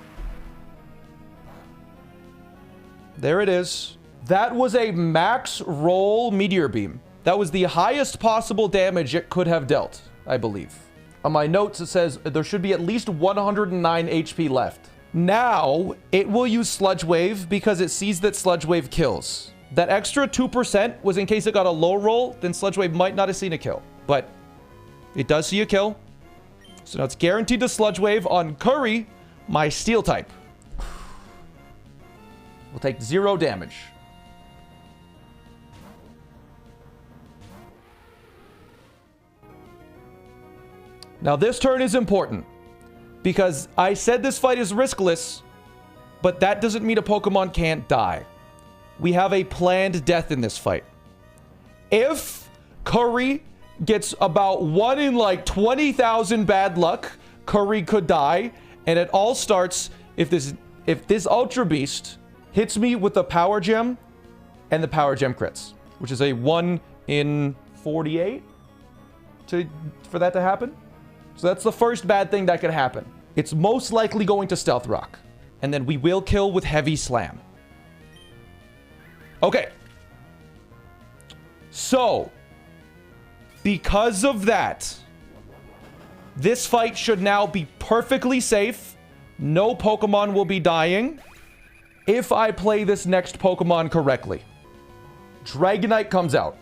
There it is. That was a max roll Meteor Beam. That was the highest possible damage it could have dealt, I believe. On my notes, it says there should be at least 109 HP left. Now, it will use Sludge Wave because it sees that Sludge Wave kills. That extra 2% was in case it got a low roll, then Sludge Wave might not have seen a kill. But it does see a kill. So now it's guaranteed to Sludge Wave on Curry, my Steel type. We'll take 0 damage. Now this turn is important because I said this fight is riskless, but that doesn't mean a Pokemon can't die. We have a planned death in this fight. If Curry gets about 1 in like 20,000 bad luck, Curry could die, and it all starts if this Ultra Beast hits me with the Power Gem and the Power Gem crits, which is a 1 in 48 for that to happen. So that's the first bad thing that could happen. It's most likely going to Stealth Rock, and then we will kill with Heavy Slam. Okay. So, because of that, this fight should now be perfectly safe. No Pokemon will be dying if I play this next Pokemon correctly. Dragonite comes out.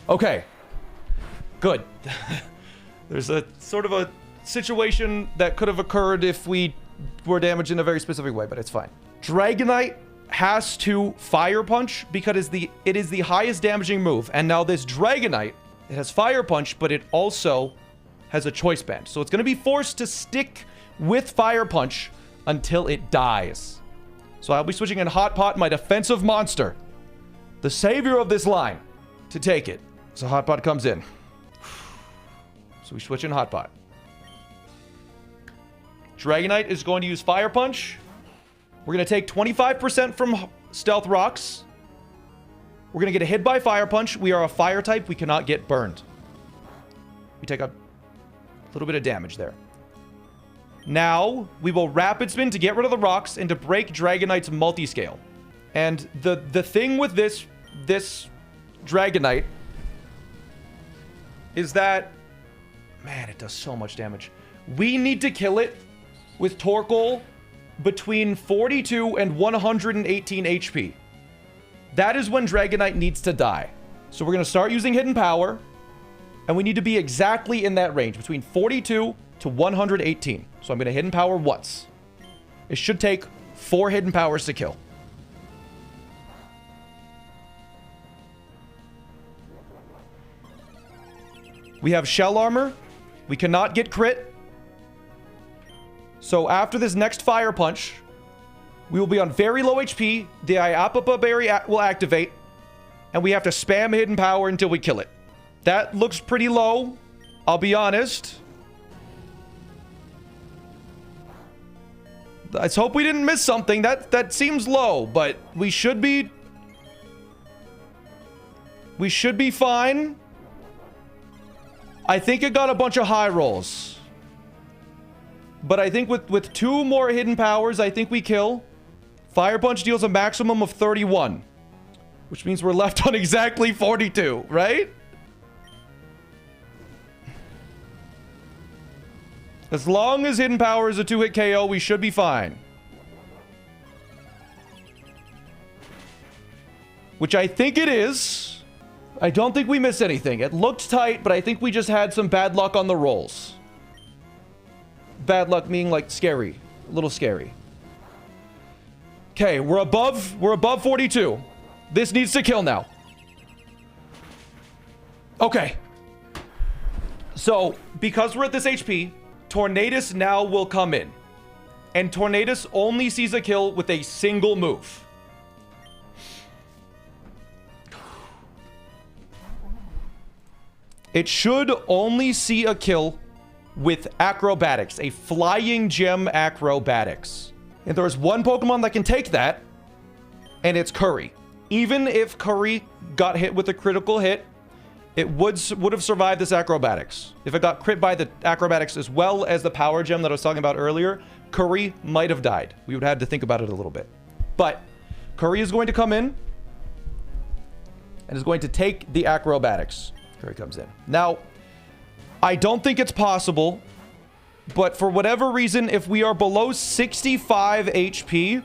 Okay. Good. There's a sort of a situation that could have occurred if we were damaged in a very specific way, but it's fine. Dragonite has to Fire Punch because it is the highest damaging move. And now this Dragonite, it has Fire Punch, but it also has a Choice Band. So it's going to be forced to stick with Fire Punch until it dies. So I'll be switching in Hot Pot, my defensive monster, the savior of this line, to take it. So Hot Pot comes in. So we switch in Hot Pot. Dragonite is going to use Fire Punch. We're going to take 25% from Stealth Rocks. We're going to get hit by Fire Punch. We are a fire type. We cannot get burned. We take a little bit of damage there. Now, we will Rapid Spin to get rid of the rocks and to break Dragonite's multi-scale. And the thing with this Dragonite is that, man, it does so much damage. We need to kill it with Torkoal between 42 and 118 HP. That is when Dragonite needs to die. So we're going to start using Hidden Power, and we need to be exactly in that range, between 42 to 118. So I'm going to Hidden Power once. It should take 4 Hidden Powers to kill. We have Shell Armor. We cannot get crit. So after this next Fire Punch, we will be on very low HP. The Iapapa Berry will activate. And we have to spam Hidden Power until we kill it. That looks pretty low, I'll be honest. Let's hope we didn't miss something. That seems low, but we should be fine. I think it got a bunch of high rolls. But I think with 2 more Hidden Powers, I think we kill. Fire Punch deals a maximum of 31. Which means we're left on exactly 42, right? As long as Hidden Power is a 2-hit KO, we should be fine. Which I think it is. I don't think we missed anything. It looked tight, but I think we just had some bad luck on the rolls. Bad luck meaning like scary. A little scary. Okay, we're above 42. This needs to kill now. Okay. So, because we're at this HP, Tornadus now will come in. And Tornadus only sees a kill with a single move. It should only see a kill with Acrobatics, a Flying Gem Acrobatics. And there's one Pokemon that can take that, and it's Curry. Even if Curry got hit with a critical hit, it would have survived this Acrobatics. If it got crit by the Acrobatics as well as the Power Gem that I was talking about earlier, Curry might have died. We would have to think about it a little bit. But Curry is going to come in and is going to take the Acrobatics. Curry comes in. Now, I don't think it's possible, but for whatever reason, if we are below 65 HP,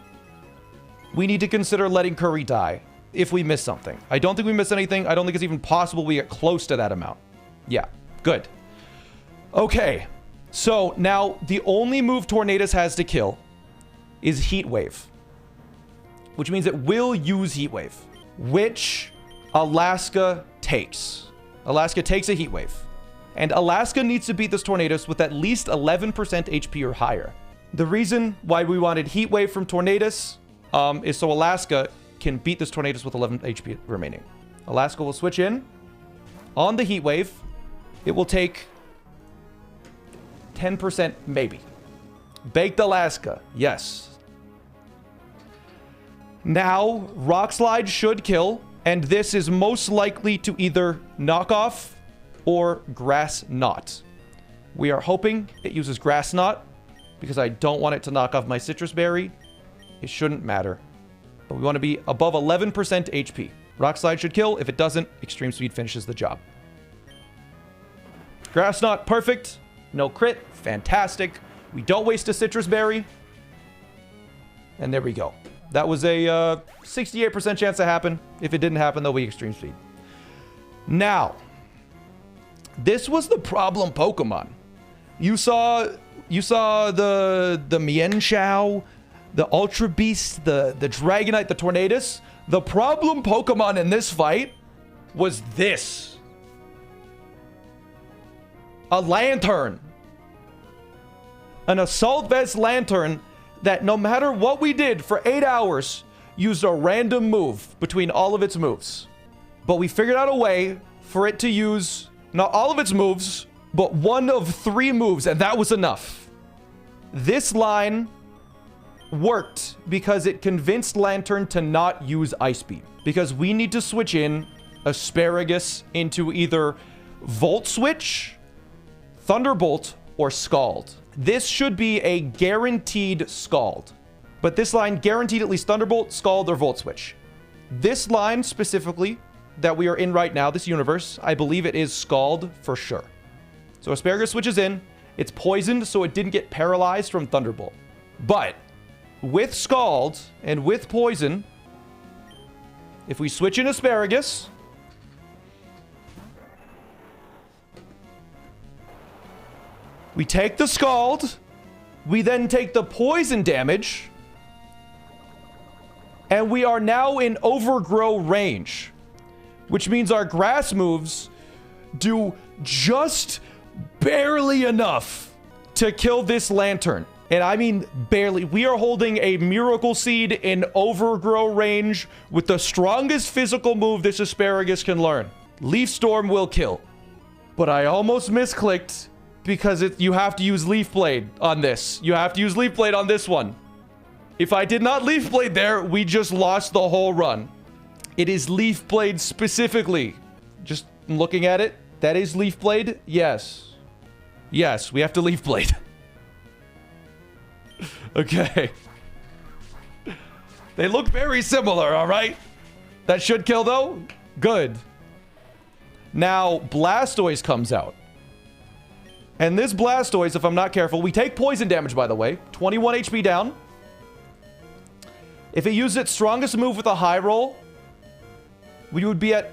we need to consider letting Curry die if we miss something. I don't think we miss anything. I don't think it's even possible we get close to that amount. Yeah, good. Okay, So now the only move Tornadus has to kill is Heat Wave, which means it will use Heat Wave, which Alaska takes. Alaska takes a Heat Wave. And Alaska needs to beat this Tornadus with at least 11% HP or higher. The reason why we wanted Heat Wave from Tornadus is so Alaska can beat this Tornadus with 11 HP remaining. Alaska will switch in on the Heat Wave. It will take 10% maybe. Baked Alaska, yes. Now, Rock Slide should kill, and this is most likely to either knock off or Grass Knot. We are hoping it uses Grass Knot because I don't want it to knock off my Citrus Berry. It shouldn't matter. But we want to be above 11% HP. Rock Slide should kill. If it doesn't, Extreme Speed finishes the job. Grass Knot, perfect. No crit. Fantastic. We don't waste a Citrus Berry. And there we go. That was a 68% chance to happen. If it didn't happen, there'll be Extreme Speed. Now, this was the problem Pokemon. You saw the Mienshao, the Ultra Beast, the Dragonite, the Tornadus. The problem Pokemon in this fight was this. A Lantern. An Assault Vest Lantern that no matter what we did for 8 hours, used a random move between all of its moves. But we figured out a way for it to use not all of its moves, but one of 3 moves, and that was enough. This line worked because it convinced Lantern to not use Ice Beam. Because we need to switch in Asparagus into either Volt Switch, Thunderbolt, or Scald. This should be a guaranteed Scald. But this line guaranteed at least Thunderbolt, Scald, or Volt Switch. This line specifically that we are in right now, this universe, I believe it is Scald for sure. So Asparagus switches in. It's poisoned, so it didn't get paralyzed from Thunderbolt. But with Scald and with Poison, if we switch in Asparagus, we take the Scald, we then take the Poison damage, and we are now in Overgrow range, which means our grass moves do just barely enough to kill this Lantern. And I mean barely. We are holding a Miracle Seed in Overgrow range with the strongest physical move this Asparagus can learn. Leaf Storm will kill. But I almost misclicked because you have to use Leaf Blade on this. You have to use Leaf Blade on this one. If I did not Leaf Blade there, we just lost the whole run. It is Leaf Blade specifically. Just looking at it, that is Leaf Blade? Yes. Yes, we have to Leaf Blade. Okay. They look very similar, all right? That should kill, though? Good. Now, Blastoise comes out. And this Blastoise, if I'm not careful, we take poison damage, by the way. 21 HP down. If it used its strongest move with a high roll, we would be at...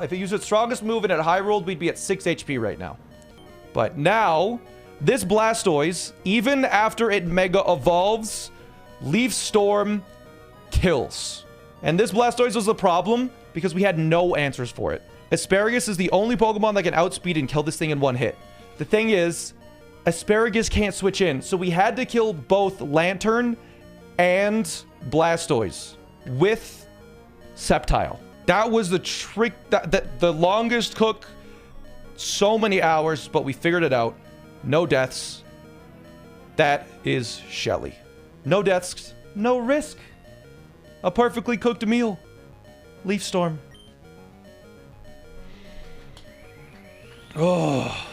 if it used its strongest move and at high roll, we'd be at 6 HP right now. But now, this Blastoise, even after it Mega Evolves, Leaf Storm kills. And this Blastoise was a problem because we had no answers for it. Asparagus is the only Pokemon that can outspeed and kill this thing in one hit. The thing is, Asparagus can't switch in, so we had to kill both Lantern and Blastoise with Sceptile. That was the trick, the longest cook, so many hours, but we figured it out. No deaths. That is Shelly. No deaths, no risk. A perfectly cooked meal. Leaf Storm. Oh.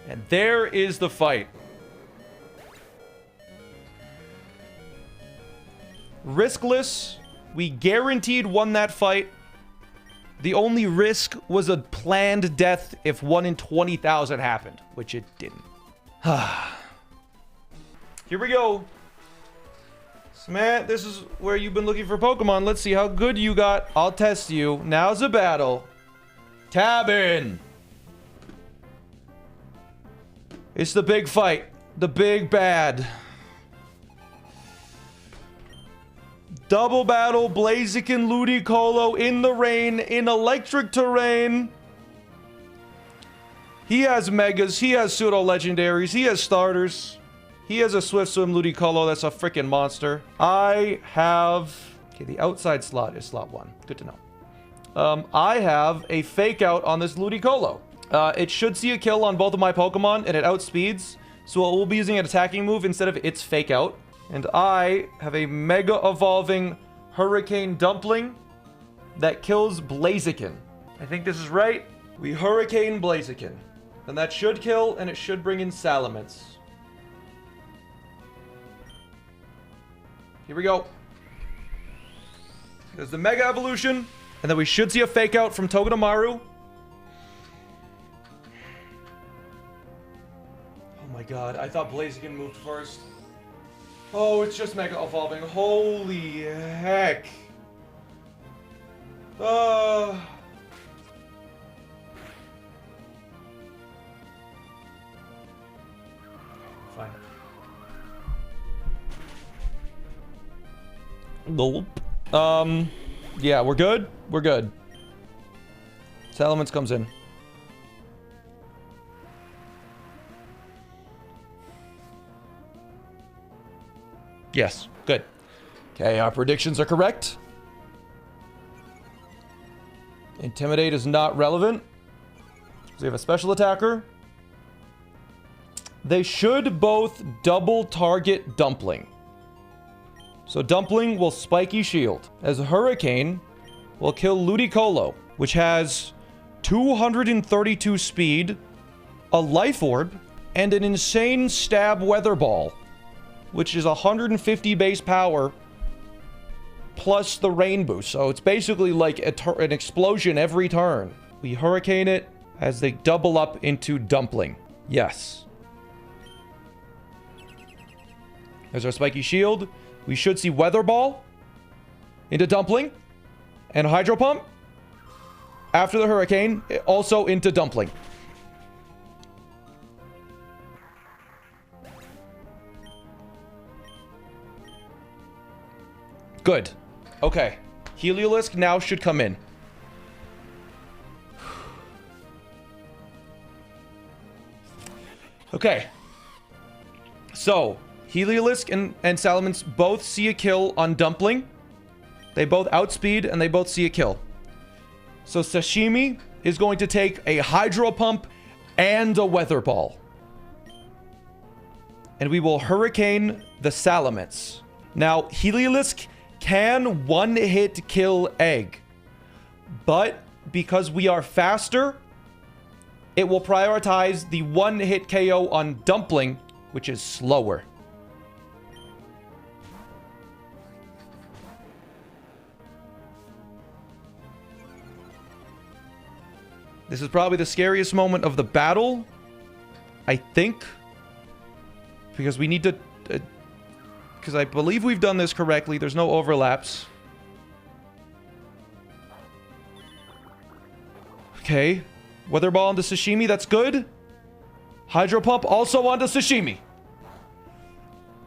And there is the fight. Riskless. We guaranteed won that fight. The only risk was a planned death if 1 in 20,000 happened, which it didn't. Here we go. SmallAnt, this is where you've been looking for Pokemon. Let's see how good you got. I'll test you. Now's a battle. Tab in. It's the big fight. The big bad. Double battle, Blaziken, Ludicolo in the rain, in electric terrain. He has Megas, he has Pseudo-Legendaries, he has Starters. He has a Swift Swim Ludicolo, that's a freaking monster. I have... Okay, the outside slot is slot 1. Good to know. I have a Fake Out on this Ludicolo. It should see a kill on both of my Pokemon, and it outspeeds. So it will be using an attacking move instead of its Fake Out. And I have a Mega Evolving Hurricane Dumpling that kills Blaziken. I think this is right. We Hurricane Blaziken. And that should kill, and it should bring in Salamence. Here we go. There's the Mega Evolution. And then we should see a Fake Out from Togedemaru. Oh my god, I thought Blaziken moved first. Oh, it's just Mega Evolving. Holy heck. Fine. Nope. Yeah, we're good. We're good. Salamence comes in. Yes, good. Okay, our predictions are correct. Intimidate is not relevant. So we have a special attacker. They should both double target Dumpling. So Dumpling will Spiky Shield, as Hurricane will kill Ludicolo, which has 232 speed, a Life Orb, and an insane Stab Weather Ball, which is 150 base power plus the rain boost. So it's basically like an explosion every turn. We Hurricane it as they double up into Dumpling. Yes. There's our Spiky Shield. We should see Weather Ball into Dumpling and Hydro Pump after the Hurricane, also into Dumpling. Good. Okay. Heliolisk now should come in. Okay. So, Heliolisk and Salamence both see a kill on Dumpling. They both outspeed and they both see a kill. So Sashimi is going to take a Hydro Pump and a Weather Ball. And we will Hurricane the Salamence. Now, Heliolisk can one-hit kill Egg. But because we are faster, it will prioritize the one-hit KO on Dumpling, which is slower. This is probably the scariest moment of the battle, I think. Because we need to... because I believe we've done this correctly. There's no overlaps. Okay. Weather Ball onto Sashimi, that's good. Hydro Pump also onto Sashimi.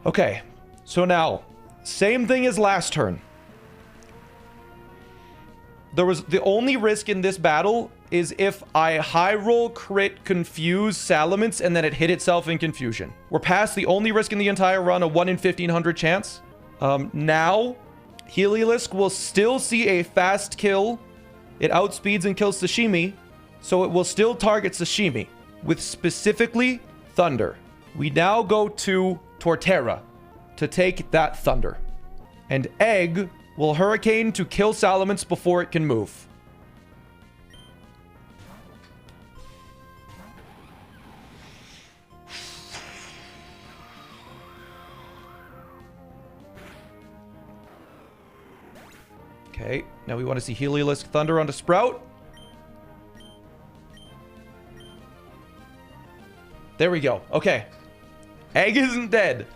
Okay. So now, same thing as last turn. There was the only risk in this battle is if I high roll crit confuse Salamence and then it hit itself in confusion. We're past the only risk in the entire run, a 1 in 1500 chance. Now, Heliolisk will still see a fast kill. It outspeeds and kills Sashimi, so it will still target Sashimi with specifically Thunder. We now go to Torterra to take that Thunder. And Egg will Hurricane to kill Salamence before it can move. Okay, now we want to see Heliolisk Thunder onto Sprout. There we go. Okay. Egg isn't dead.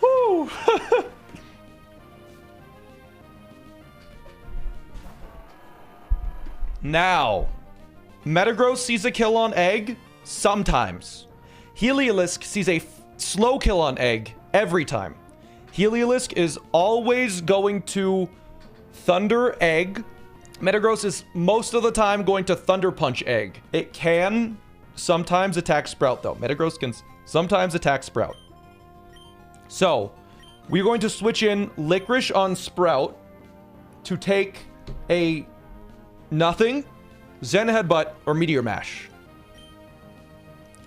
Woo! Now, Metagross sees a kill on Egg sometimes. Heliolisk sees a slow kill on Egg every time. Heliolisk is always going to Thunder Egg. Metagross is most of the time going to Thunder Punch Egg. It can sometimes attack Sprout, though. Metagross can sometimes attack Sprout. So, we're going to switch in Licorice on Sprout to take a Nothing, Zen Headbutt, or Meteor Mash.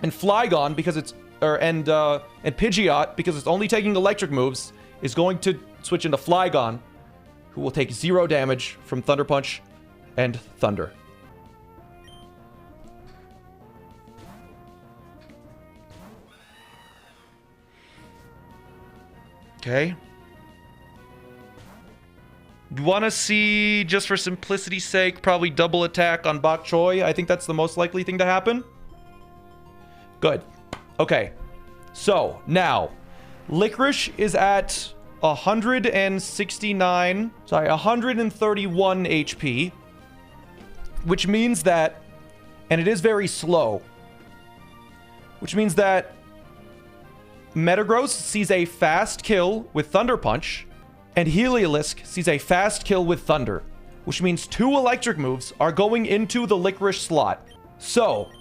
And Flygon, because it's... and Pidgeot, because it's only taking electric moves, is going to switch into Flygon, who will take 0 damage from Thunder Punch and Thunder. Okay. You want to see, just for simplicity's sake, probably double attack on Bok Choy. I think that's the most likely thing to happen. Good. Okay. So, now, Licorice is at 131 HP, which means that, and it is very slow, which means that Metagross sees a fast kill with Thunder Punch, and Heliolisk sees a fast kill with Thunder, which means 2 electric moves are going into the Licorice slot. So,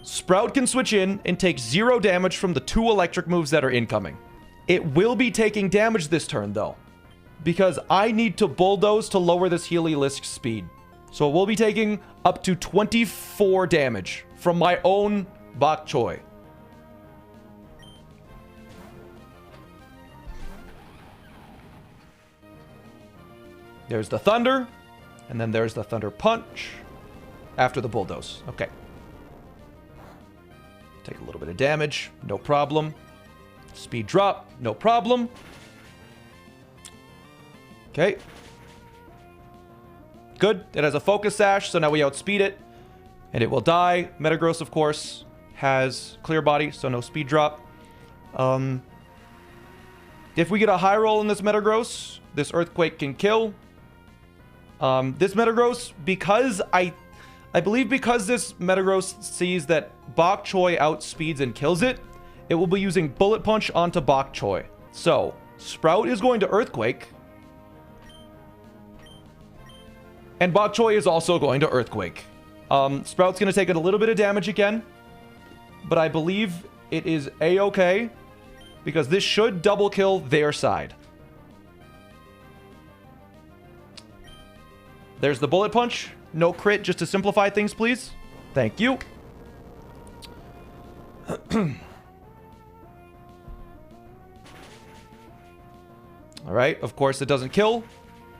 Sprout can switch in and take 0 damage from the 2 electric moves that are incoming. It will be taking damage this turn, though, because I need to Bulldoze to lower this Heliolisk speed. So it will be taking up to 24 damage from my own Bok Choy. There's the Thunder, and then there's the Thunder Punch after the Bulldoze. Okay. Take a little bit of damage, no problem. Speed drop, no problem. Okay. Good. It has a Focus Sash, so now we outspeed it. And it will die. Metagross, of course, has Clear Body, so no speed drop. If we get a high roll in this Metagross, this Earthquake can kill. This Metagross, because I believe because this Metagross sees that Bok Choy outspeeds and kills it, it will be using Bullet Punch onto Bok Choy. So, Sprout is going to Earthquake. And Bok Choy is also going to Earthquake. Sprout's going to take a little bit of damage again. But I believe it is A-okay, because this should double kill their side. There's the Bullet Punch. No crit, just to simplify things, please. Thank you. Alright, of course it doesn't kill.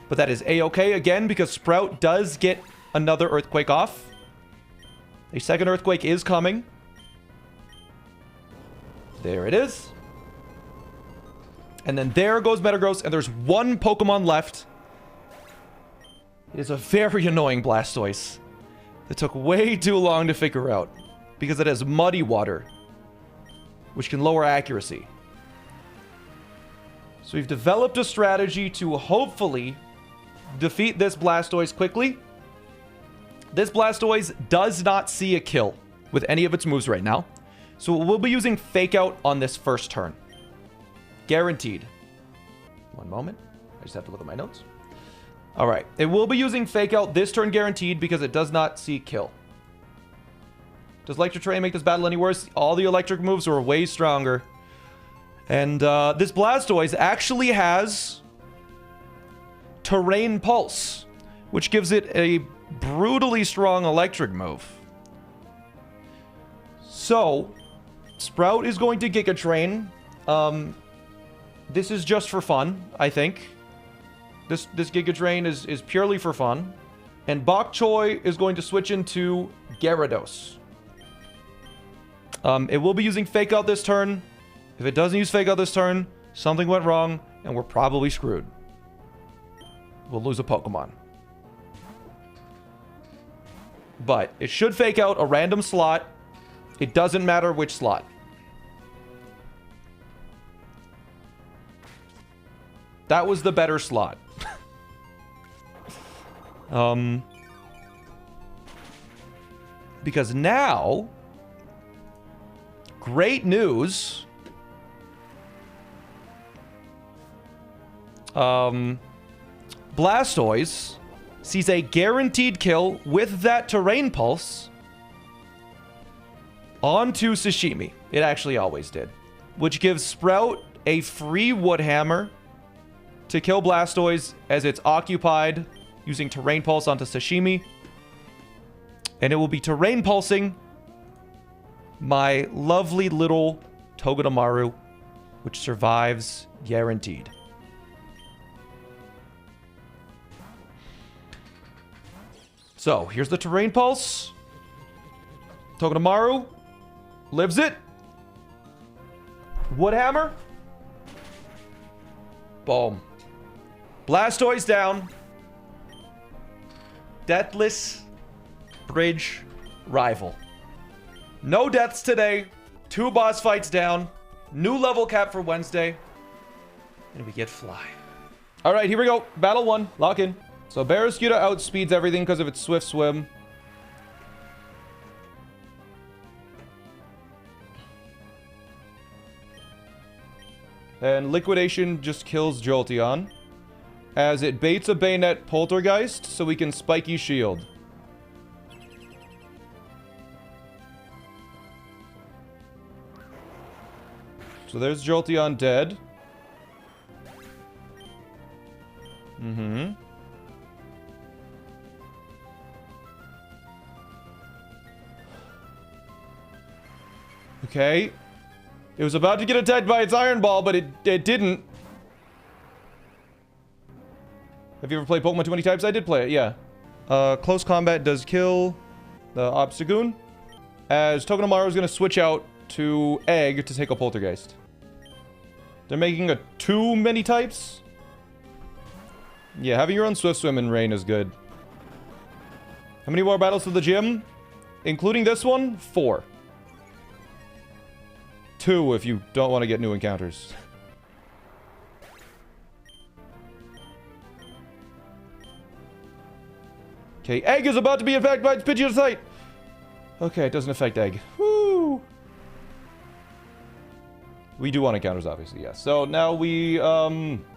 But that is A-okay again, because Sprout does get another Earthquake off. A second Earthquake is coming. There it is. And then there goes Metagross, and there's one Pokemon left. It is a very annoying Blastoise that took way too long to figure out, because it has Muddy Water, which can lower accuracy. So we've developed a strategy to hopefully defeat this Blastoise quickly. This Blastoise does not see a kill with any of its moves right now, so we'll be using Fake Out on this first turn. Guaranteed. One moment. I just have to look at my notes. Alright, it will be using Fake Out this turn guaranteed because it does not see kill. Does Electric Terrain make this battle any worse? All the electric moves are way stronger. And this Blastoise actually has Terrain Pulse, which gives it a brutally strong electric move. So, Sprout is going to Giga Drain. This is just for fun, I think. This Giga Drain is purely for fun. And Bok Choy is going to switch into Gyarados. It will be using Fake Out this turn. If it doesn't use Fake Out this turn, something went wrong, and we're probably screwed. We'll lose a Pokemon. But it should Fake Out a random slot. It doesn't matter which slot. That was the better slot. Because now, great news. Blastoise sees a guaranteed kill with that Terrain Pulse onto Sashimi. It actually always did. Which gives Sprout a free Wood Hammer to kill Blastoise as it's occupied using Terrain Pulse onto Sashimi. And it will be Terrain Pulsing my lovely little Togedemaru, which survives guaranteed. So, here's the Terrain Pulse. Togedemaru lives it. Wood Hammer. Boom. Blastoise down. Deathless Bridge rival. No deaths today. 2 boss fights down. New level cap for Wednesday. And we get Fly. All right, here we go. Battle 1. Lock in. So Barraskewda outspeeds everything because of its Swift Swim. And Liquidation just kills Jolteon, as it baits a Bayonet Poltergeist so we can Spiky Shield. So there's Jolteon dead. Okay. It was about to get attacked by its Iron Ball, but it didn't. Have you ever played Pokemon too many times? I did play it, yeah. Close combat does kill the Obstagoon, as Togedemaru is going to switch out to Egg to take a Poltergeist. They're making a too many types. Yeah, having your own Swift Swim in Rain is good. How many more battles to the gym? Including this one? 4. 2 if you don't want to get new encounters. Okay, Egg is about to be affected by its Pidgeot's sight. Okay, it doesn't affect Egg. Woo! We do want encounters, obviously, yes. So now we,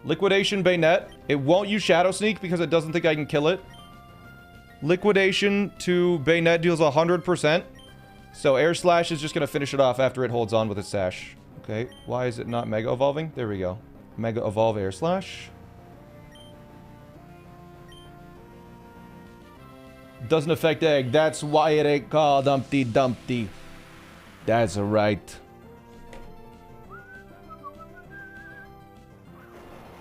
Liquidation Bayonet. It won't use Shadow Sneak because it doesn't think I can kill it. Liquidation to Bayonet deals 100%. So Air Slash is just going to finish it off after it holds on with its Sash. Okay, why is it not Mega Evolving? There we go. Mega Evolve Air Slash. Doesn't affect Egg. That's why it ain't called Humpty Dumpty. That's right.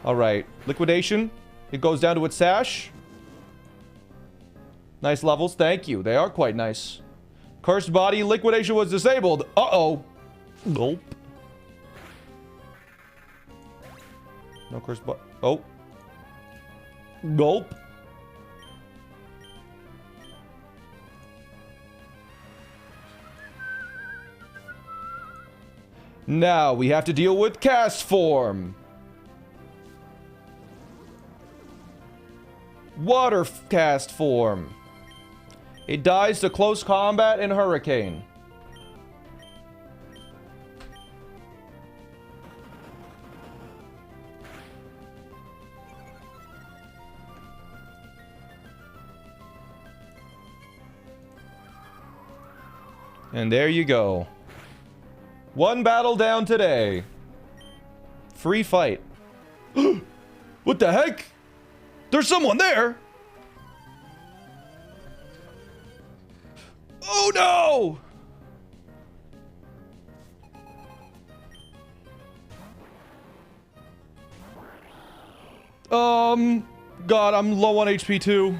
Alright. Liquidation. It goes down to its Sash. Nice levels. Thank you. They are quite nice. Cursed Body. Liquidation was disabled. Uh-oh. Nope. No Cursed Body. Oh. Nope. Now we have to deal with Cast Form. Water Cast Form. It dies to Close Combat and Hurricane. And there you go. 1 battle down today. Free fight. What the heck? There's someone there. Oh no! God, I'm low on HP too.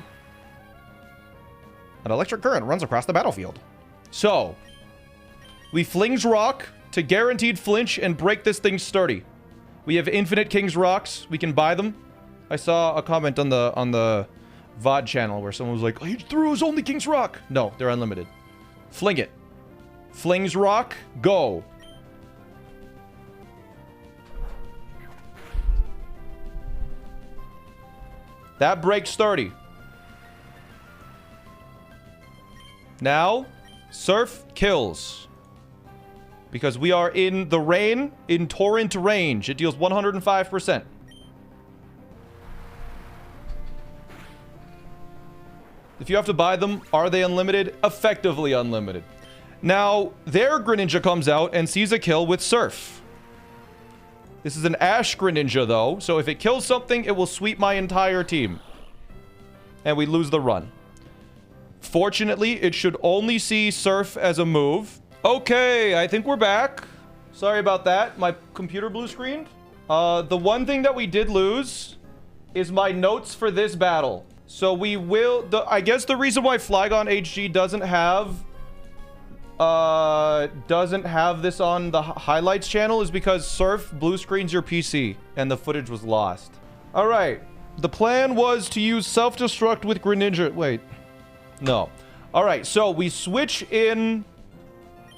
An electric current runs across the battlefield. So, we flings rock to guaranteed flinch and break this thing sturdy. We have infinite King's Rocks. We can buy them. I saw a comment on the VOD channel where someone was like, oh, he threw his only King's Rock. No, they're unlimited. Fling it. Flings rock, go. That breaks sturdy. Now, Surf kills. Because we are in the rain, in torrent range. It deals 105%. If you have to buy them, are they unlimited? Effectively unlimited. Now, their Greninja comes out and sees a kill with Surf. This is an Ash Greninja, though, so if it kills something, it will sweep my entire team. And we lose the run. Fortunately, it should only see Surf as a move. Okay, I think we're back. Sorry about that. My computer blue screened. The one thing that we did lose is my notes for this battle. So we will... I guess the reason why Flygon HG doesn't have this on the highlights channel is because Surf blue screens your PC and the footage was lost. All right. The plan was to use self-destruct with Greninja. Wait. No. All right. So we switch in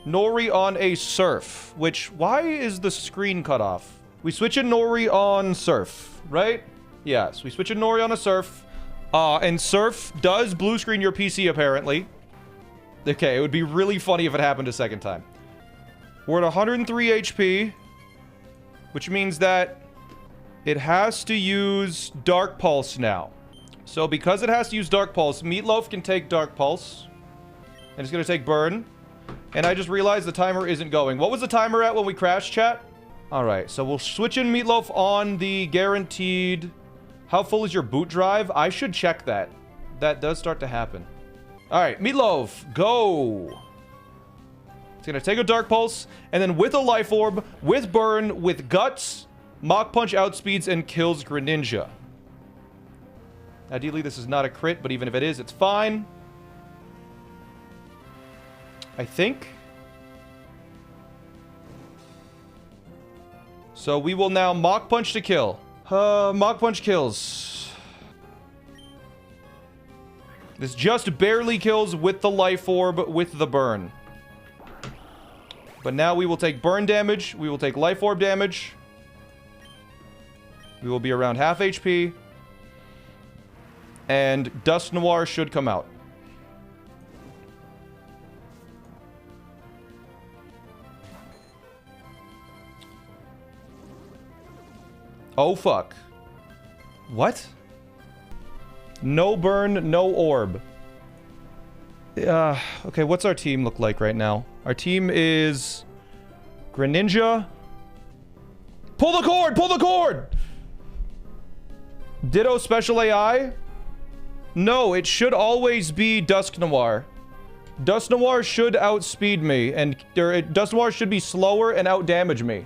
Nori on a Surf, which... Why is the screen cut off? We switch in Nori on Surf, right? Yes. We switch in Nori on a Surf. And Surf does blue screen your PC, apparently. Okay, it would be really funny if it happened a second time. We're at 103 HP, which means that it has to use Dark Pulse now. So because it has to use Dark Pulse, Meatloaf can take Dark Pulse. And it's going to take Burn. And I just realized the timer isn't going. What was the timer at when we crashed, chat? Alright, so we'll switch in Meatloaf on the guaranteed... How full is your boot drive? I should check that. That does start to happen. Alright, Meatloaf, go! It's gonna take a Dark Pulse, and then with a Life Orb, with Burn, with Guts, Mach Punch outspeeds and kills Greninja. Ideally, this is not a crit, but even if it is, it's fine. I think. So we will now Mach Punch to kill. Mach Punch kills. This just barely kills with the Life Orb, with the Burn. But now we will take Burn damage. We will take Life Orb damage. We will be around half HP. And Dust Noir should come out. Oh, fuck. What? No Burn, no Orb. Okay, what's our team look like right now? Our team is... Greninja. Pull the cord! Pull the cord! Ditto Special AI? No, it should always be Dusk Noir. Dusk Noir should outspeed me, and Dusk Noir should be slower and outdamage me.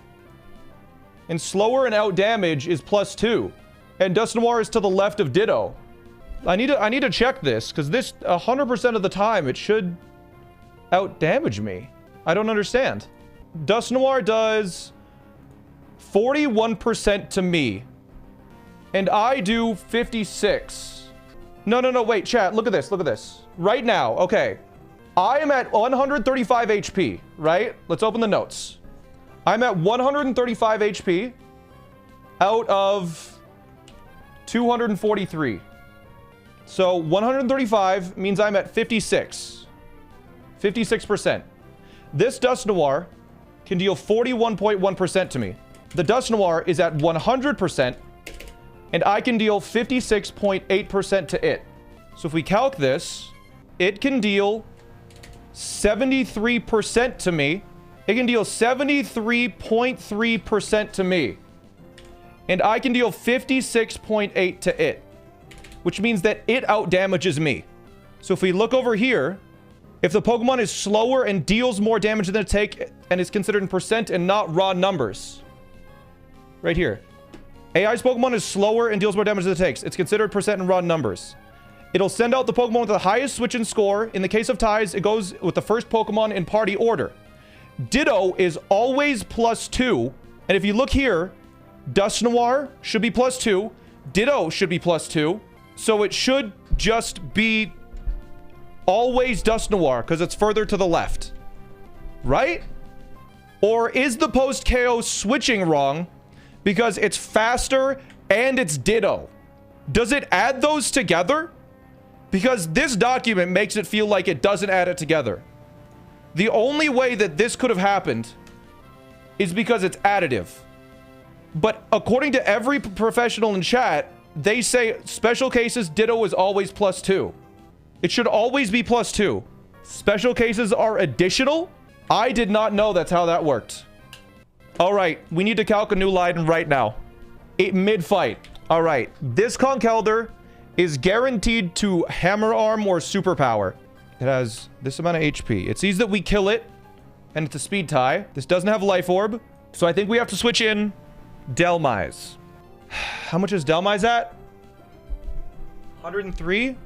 And slower and outdamage is +2. And Dusk Noir is to the left of Ditto. I need to check this, because this 100% of the time it should outdamage me. I don't understand. Dusk Noir does 41% to me. And I do 56. No, wait, chat, look at this, look at this. Right now, okay. I am at 135 HP, right? Let's open the notes. I'm at 135 HP out of 243. So 135 means I'm at 56. 56%. This Dust Noir can deal 41.1% to me. The Dust Noir is at 100%, and I can deal 56.8% to it. So if we calc this, it can deal 73% to me. It can deal 73.3% to me. And I can deal 56.8 to it. Which means that it outdamages me. So if we look over here, if the Pokemon is slower and deals more damage than it take and is considered in percent and not raw numbers. Right here. AI's Pokemon is slower and deals more damage than it takes. It's considered percent and raw numbers. It'll send out the Pokemon with the highest switch and score. In the case of ties, it goes with the first Pokemon in party order. Ditto is always +2. And if you look here, Dust Noir should be +2. Ditto should be +2. So it should just be always Dust Noir because it's further to the left. Right? Or is the post KO switching wrong because it's faster and it's Ditto? Does it add those together? Because this document makes it feel like it doesn't add it together. The only way that this could have happened is because it's additive. But according to every professional in chat, they say special cases Ditto is always +2. It should always be +2. Special cases are additional? I did not know that's how that worked. All right, we need to calc a new line right now. Mid-fight. All right, this Conkelder is guaranteed to hammer arm or superpower. It has this amount of HP. It sees that we kill it, and it's a speed tie. This doesn't have life orb, so I think we have to switch in Delmise. How much is Delmise at? 103?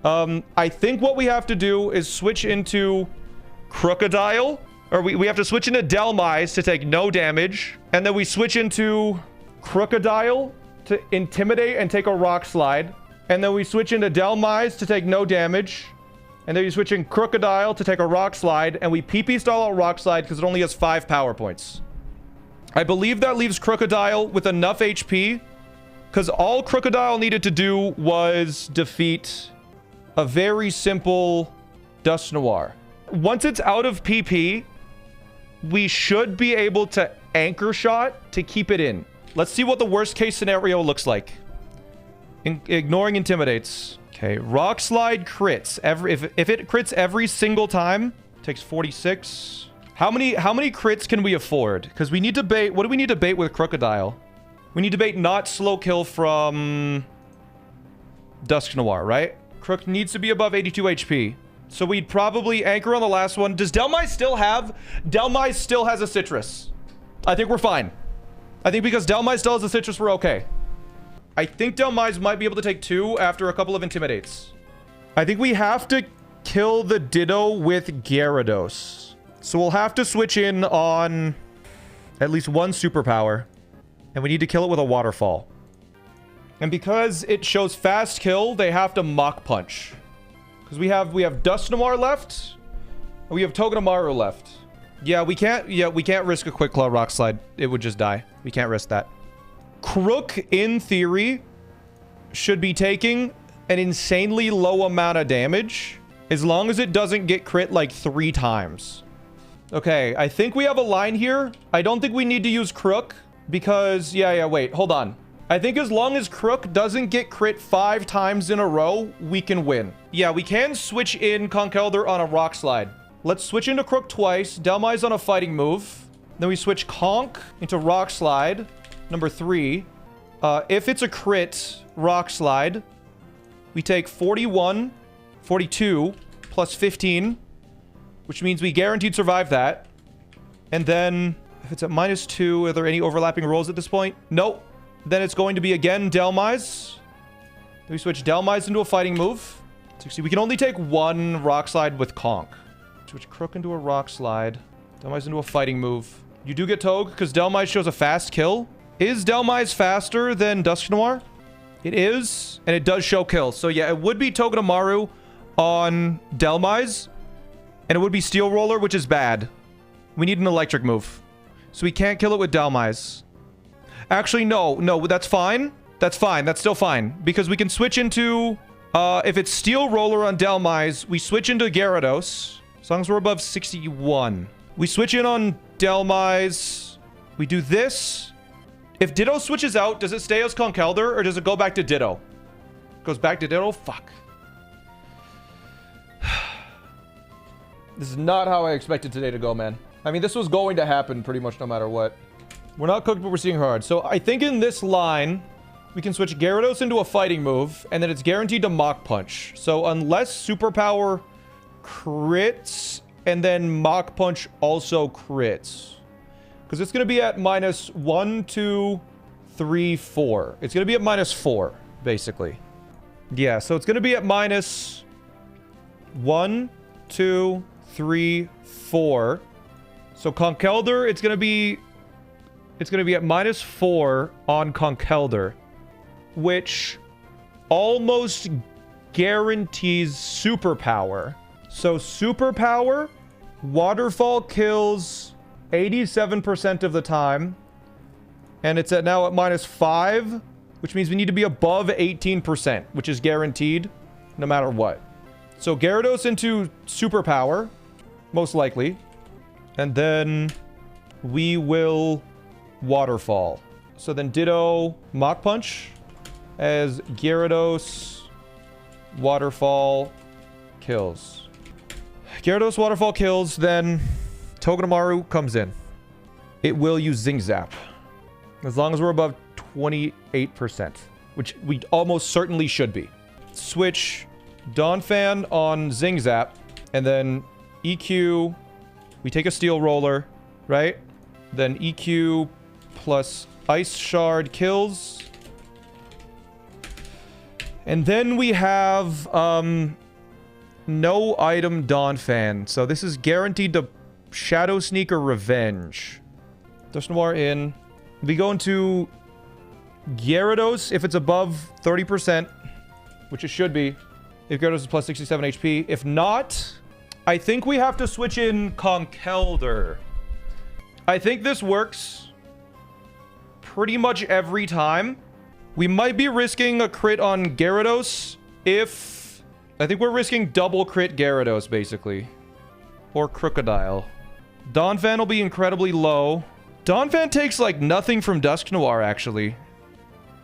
I think what we have to do is switch into Crocodile, or we have to switch into Delmise to take no damage, and then we switch into Crocodile to intimidate and take a rock slide, and then we switch into Delmise to take no damage, and then we switch in Crocodile to take a rock slide, and we PP stall out rock slide because it only has 5 power points. I believe that leaves Crocodile with enough HP, because all Crocodile needed to do was defeat a very simple Dust Noir. Once it's out of PP, we should be able to anchor shot to keep it in. Let's see what the worst case scenario looks like. Ignoring intimidates. Okay, rock slide crits. If it crits every single time, takes 46. How many crits can we afford? Because we need to bait. What do we need to bait with Crocodile? We need to bait not slow kill from Dusk Noir, right? Crook needs to be above 82 HP. So we'd probably anchor on the last one. Does Delmise still have? Delmise still has a citrus. I think we're fine. I think because Delmise still has a citrus, we're okay. I think Delmise might be able to take 2 after a couple of intimidates. I think we have to kill the Ditto with Gyarados. So we'll have to switch in on at least one superpower. And we need to kill it with a waterfall. And because it shows fast kill, they have to Mach Punch. Because we have Dust Noir left. And we have Togedemaru left. Yeah, we can't risk a Quick Claw Rock Slide. It would just die. We can't risk that. Crook, in theory, should be taking an insanely low amount of damage. As long as it doesn't get crit like 3 times. Okay, I think we have a line here. I don't think we need to use Crook. Because, wait, hold on. I think as long as Crook doesn't get crit 5 times in a row, we can win. Yeah, we can switch in Conkelder on a rock slide. Let's switch into Crook twice. Delmise on a fighting move. Then we switch Conk into rock slide. Number 3. If it's a crit rock slide, we take 41, 42, plus 15, which means we guaranteed survive that. And then if it's at -2, are there any overlapping rolls at this point? Nope. Then it's going to be again Delmise. Then we switch Delmise into a fighting move. So see, we can only take 1 rock slide with Conk. Switch Crook into a rock slide. Delmise into a fighting move. You do get Toge because Delmise shows a fast kill. Is Delmise faster than Dusk Noir? It is, and it does show kills. So yeah, it would be Togedemaru on Delmise, and it would be Steel Roller, which is bad. We need an electric move. So we can't kill it with Delmise. Actually, no, that's fine. That's fine. That's still fine. Because we can switch into... if it's Steel Roller on Delmise, we switch into Gyarados. As long as we're above 61. We switch in on Delmise. We do this. If Ditto switches out, does it stay as Conkelder, or does it go back to Ditto? It goes back to Ditto? Fuck. This is not how I expected today to go, man. I mean, this was going to happen pretty much no matter what. We're not cooked, but we're seeing hard. So I think in this line, we can switch Gyarados into a fighting move, and then it's guaranteed to Mach Punch. So unless Superpower crits, and then Mach Punch also crits. Because it's going to be at -1, 2, 3, 4. It's going to be at -4, basically. Yeah, so it's going to be at -1, 2, 3, 4. So Conkelder, it's going to be at -4 on Conkelder, which almost guarantees Superpower. So Superpower, Waterfall kills 87% of the time, and it's now at -5, which means we need to be above 18%, which is guaranteed no matter what. So Gyarados into Superpower. most likely. And then we will waterfall. So then ditto Mach Punch as Gyarados waterfall kills. Gyarados waterfall kills, then Togedemaru comes in. It will use Zing Zap. As long as we're above 28%, which we almost certainly should be. Switch Donphan on Zing Zap, and then EQ, we take a Steel Roller, right? Then EQ plus Ice Shard kills. And then we have, no item Donphan. So this is guaranteed to Shadow Sneaker Revenge. Dust Noir in. We go into Gyarados if it's above 30%, which it should be. If Gyarados is plus 67 HP. If not, I think we have to switch in Conkeldurr. I think this works pretty much every time. We might be risking a crit on Gyarados if... I think we're risking double crit Gyarados, basically. Or Crocodile. Donphan will be incredibly low. Donphan takes, like, nothing from Dusk Noir, actually.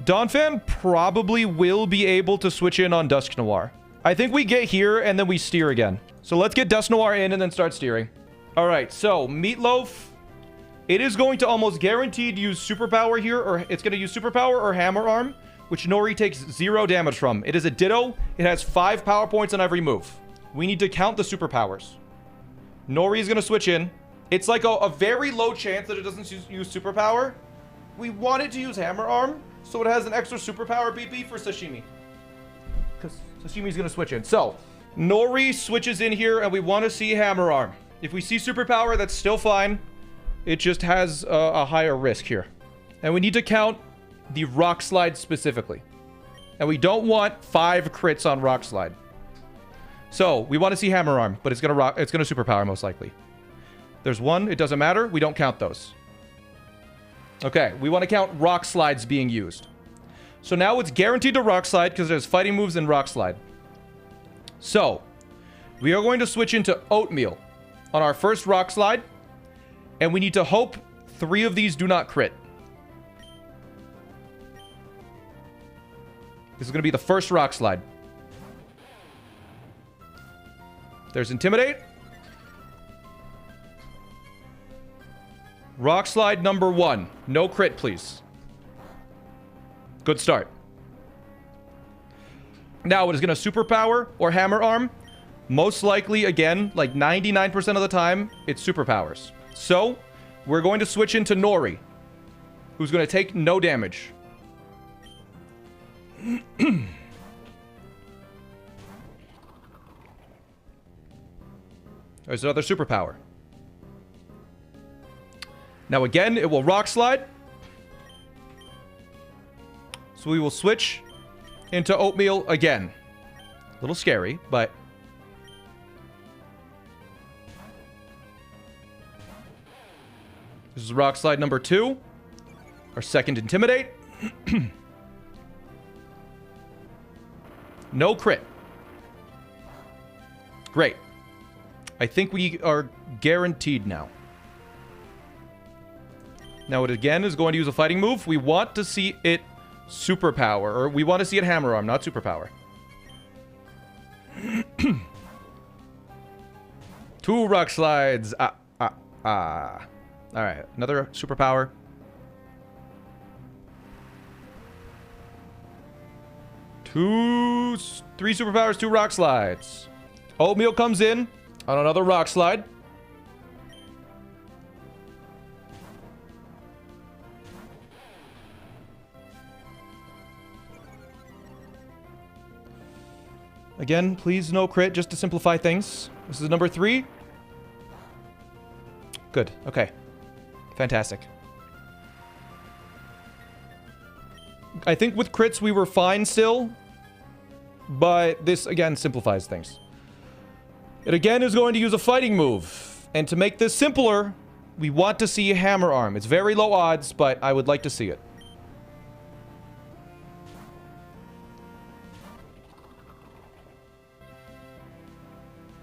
Donphan probably will be able to switch in on Dusk Noir. I think we get here, and then we steer again. So let's get Dusk Noir in and then start steering. Alright, so Meatloaf... It is going to almost guaranteed use Superpower here, or it's going to use Superpower or Hammer Arm, which Nori takes 0 damage from. It is a Ditto. It has 5 power points on every move. We need to count the Superpowers. Nori is going to switch in. It's like a very low chance that it doesn't use Superpower. We want it to use Hammer Arm, so it has an extra Superpower BP for Sashimi. Because Sashimi's going to switch in. So, Nori switches in here, and we want to see Hammer Arm. If we see Superpower, that's still fine. It just has a higher risk here. And we need to count the Rock Slide specifically. And we don't want 5 crits on Rock Slide. So, we want to see Hammer Arm, but it's gonna Superpower most likely. There's 1, it doesn't matter, we don't count those. Okay, we want to count Rock Slides being used. So now it's guaranteed to Rock Slide because there's fighting moves in Rock Slide. So, we are going to switch into Oatmeal on our first Rock Slide. And we need to hope 3 of these do not crit. This is going to be the first Rock Slide. There's Intimidate. Rock Slide number 1. No crit, please. Good start. Now, it is going to Superpower or Hammer Arm. Most likely, again, like 99% of the time, it's Superpowers. So, we're going to switch into Nori, who's going to take no damage. There's another Superpower. Now again, it will Rock Slide. So we will switch into Oatmeal again. A little scary, but... This is Rock Slide number 2. Our second Intimidate. No crit. Great. I think we are guaranteed now. Now it again is going to use a fighting move. We want to see it Superpower. Or we want to see it Hammer Arm, not Superpower. 2 Rock Slides. Alright, another Superpower. 3 Superpowers, 2 Rock Slides. Oatmeal comes in on another Rock Slide. Again, please no crit, just to simplify things. This is number 3. Good, okay. Fantastic. I think with crits we were fine still. But this, again, simplifies things. It again is going to use a fighting move. And to make this simpler, we want to see a Hammer Arm. It's very low odds, but I would like to see it.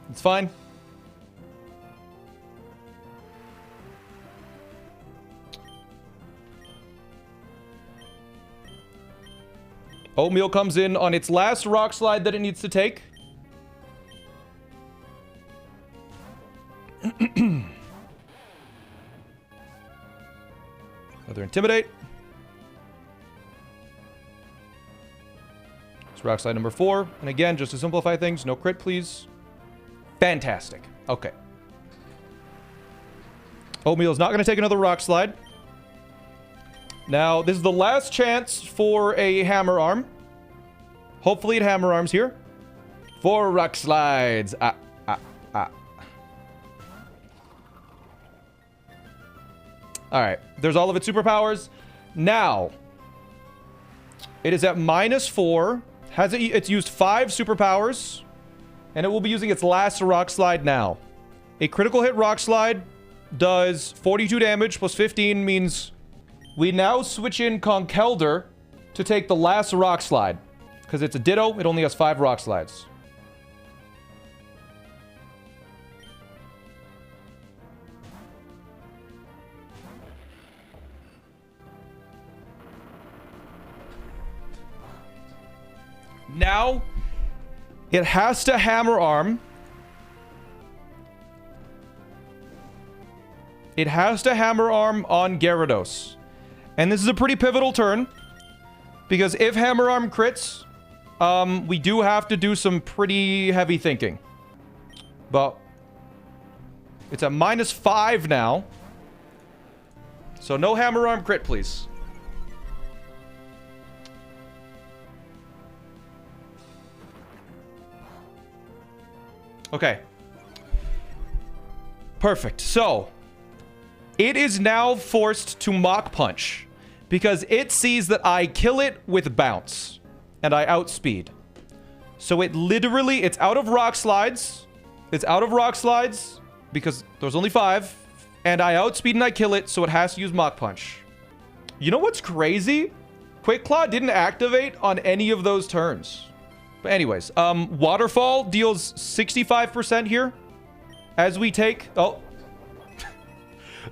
It's fine. Oatmeal comes in on its last rock slide that it needs to take. Another Intimidate. It's rock slide number 4. And again, just to simplify things, no crit, please. Fantastic. Okay. Oatmeal is not going to take another rock slide. Now, this is the last chance for a hammer arm. Hopefully it hammer arms here. 4 rock slides. Alright. There's all of its superpowers. Now, it is at -4. It's used 5 superpowers. And it will be using its last rock slide now. A critical hit rock slide does 42 damage plus 15 means we now switch in Conkelder to take the last rock slide. Because it's a Ditto, it only has 5 rock slides. Now, it has to hammer arm. It has to hammer arm on Gyarados. And this is a pretty pivotal turn. Because if hammer arm crits, we do have to do some pretty heavy thinking. But it's at -5 now. So no hammer arm crit, please. Okay. Perfect. So, it is now forced to Mach Punch because it sees that I kill it with Bounce and I outspeed. So it literally, it's out of rock slides. It's out of rock slides because there's only 5 and I outspeed and I kill it, so it has to use Mach Punch. You know what's crazy? Quick Claw didn't activate on any of those turns. But anyways, Waterfall deals 65% here as we take... Oh.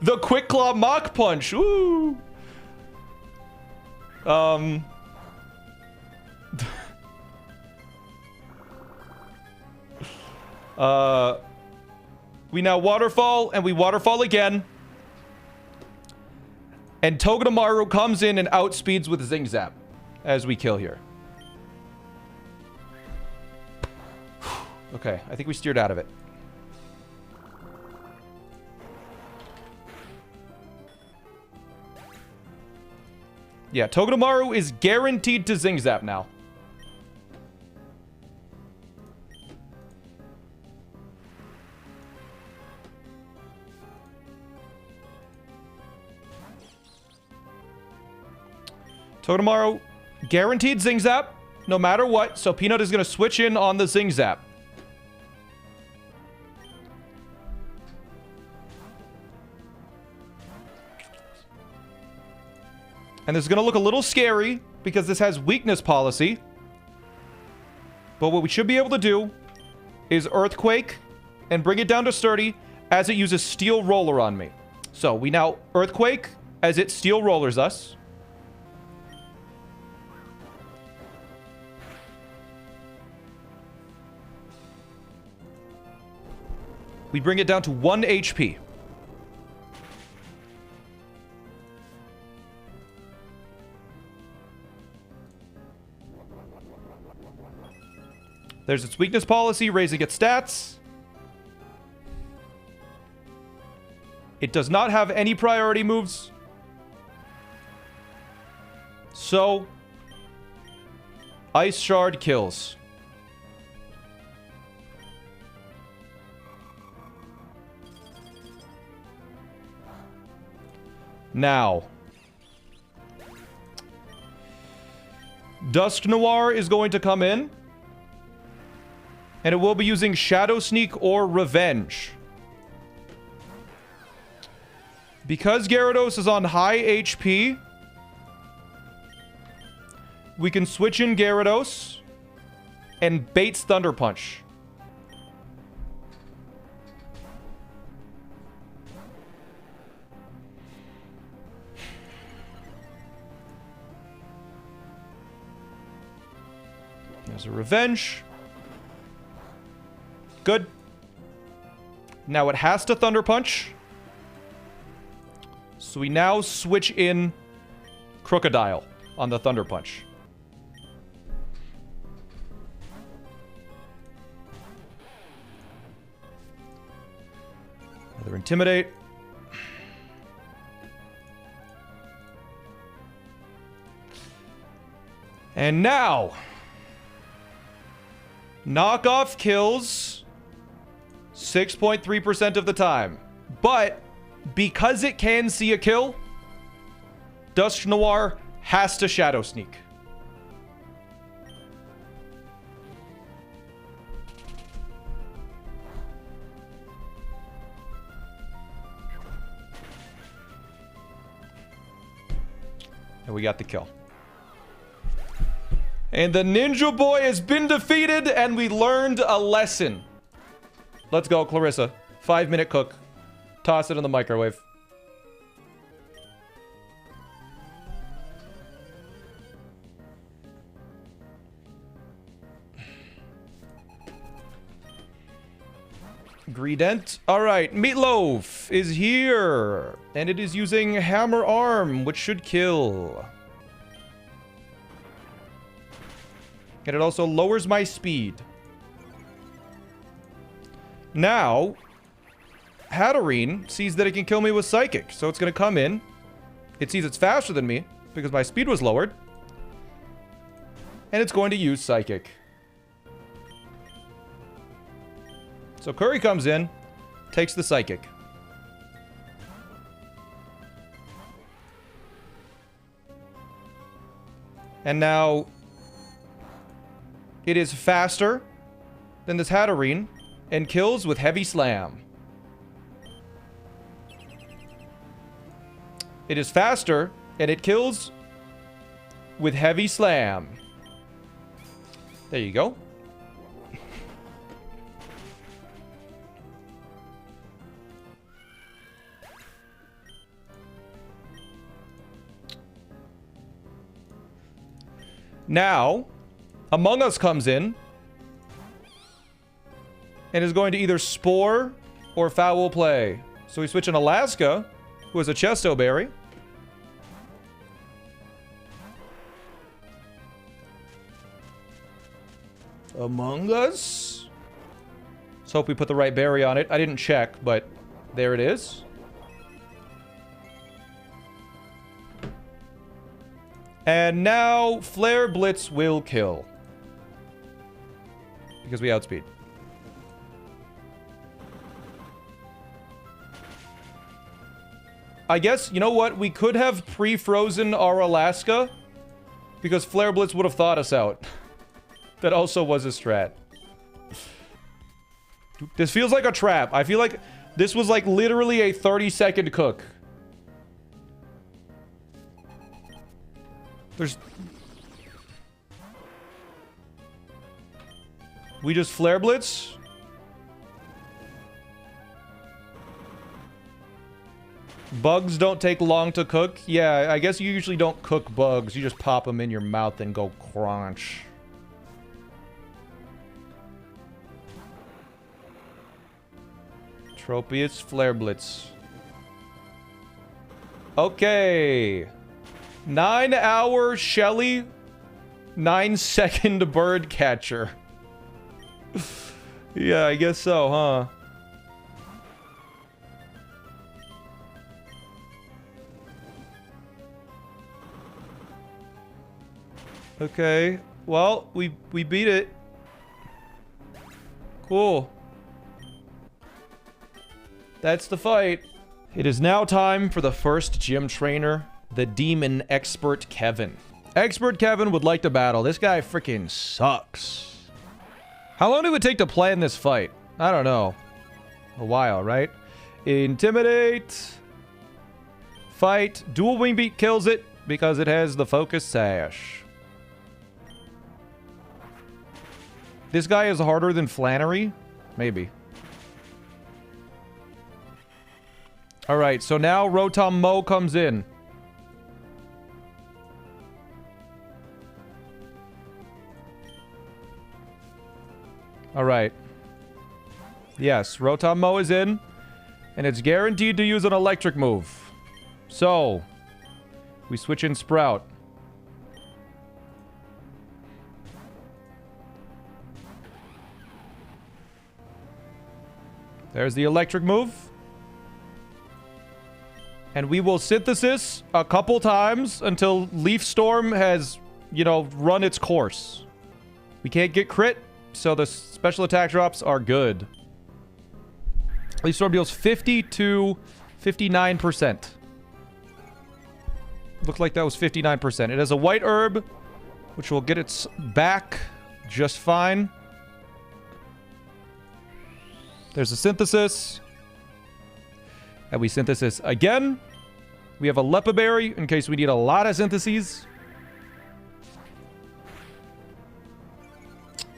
The Quick Claw Mach Punch. Woo. We now Waterfall, and we Waterfall again. And Togedemaru comes in and outspeeds with Zing Zap as we kill here. Okay, I think we steered out of it. Yeah, Togedemaru is guaranteed to Zing Zap now. Togedemaru guaranteed Zing Zap no matter what, so Peanut is going to switch in on the Zing Zap. And this is going to look a little scary because this has weakness policy. But what we should be able to do is Earthquake and bring it down to sturdy as it uses Steel Roller on me. So we now Earthquake as it Steel Rollers us. We bring it down to 1 HP. There's its weakness policy, raising its stats. It does not have any priority moves. So, Ice Shard kills. Now, Dusk Noir is going to come in. And it will be using Shadow Sneak or Revenge. Because Gyarados is on high HP, we can switch in Gyarados and baits Thunder Punch. There's a revenge. Good. Now it has to Thunder Punch. So we now switch in Crocodile on the Thunder Punch. Another Intimidate. And now, knockoff kills 6.3% of the time. But because it can see a kill, Dusk Noir has to Shadow Sneak. And we got the kill. And the Ninja Boy has been defeated, and we learned a lesson. Let's go, Clarissa. 5-minute cook. Toss it in the microwave. Greedent. Alright, Meatloaf is here. And it is using Hammer Arm, which should kill. And it also lowers my speed. Now, Hatterene sees that it can kill me with Psychic. So it's going to come in. It sees it's faster than me because my speed was lowered. And it's going to use Psychic. So Curry comes in, takes the Psychic. And now it is faster than this Hatterene and kills with Heavy Slam. It is faster and it kills with Heavy Slam. There you go. Now, Among Us comes in and is going to either Spore or Foul Play. So we switch in Alaska, who has a Chesto Berry. Among Us? Let's hope we put the right berry on it. I didn't check, but there it is. And now, Flare Blitz will kill. Because we outspeed. I guess, you know what? We could have pre-frozen our Alaska. Because Flare Blitz would have thawed us out. That also was a strat. This feels like a trap. I feel like this was like literally a 30-second cook. There's... We just Flare Blitz? Bugs don't take long to cook? Yeah, I guess you usually don't cook bugs. You just pop them in your mouth and go crunch. Tropius Flare Blitz. Okay. 9-hour Shelly. 9-second bird catcher. Yeah, I guess so, huh? Okay. Well, we beat it. Cool. That's the fight. It is now time for the first gym trainer, the Demon Expert Kevin. Expert Kevin would like to battle. This guy freaking sucks. How long did it take to plan this fight? I don't know. A while, right? Intimidate. Fight. Dual Wing Beat kills it because it has the Focus Sash. This guy is harder than Flannery? Maybe. Alright, so now Rotom Mo comes in. All right. Yes, Rotom Mow is in. And it's guaranteed to use an electric move. So, we switch in Sprout. There's the electric move. And we will Synthesis a couple times until Leaf Storm has, you know, run its course. We can't get crit, so the special attack drops are good. Leaf Storm deals 50 to 59%. Looks like that was 59%. It has a white herb, which will get its back just fine. There's a Synthesis. And we Synthesis again. We have a Lepa Berry in case we need a lot of syntheses.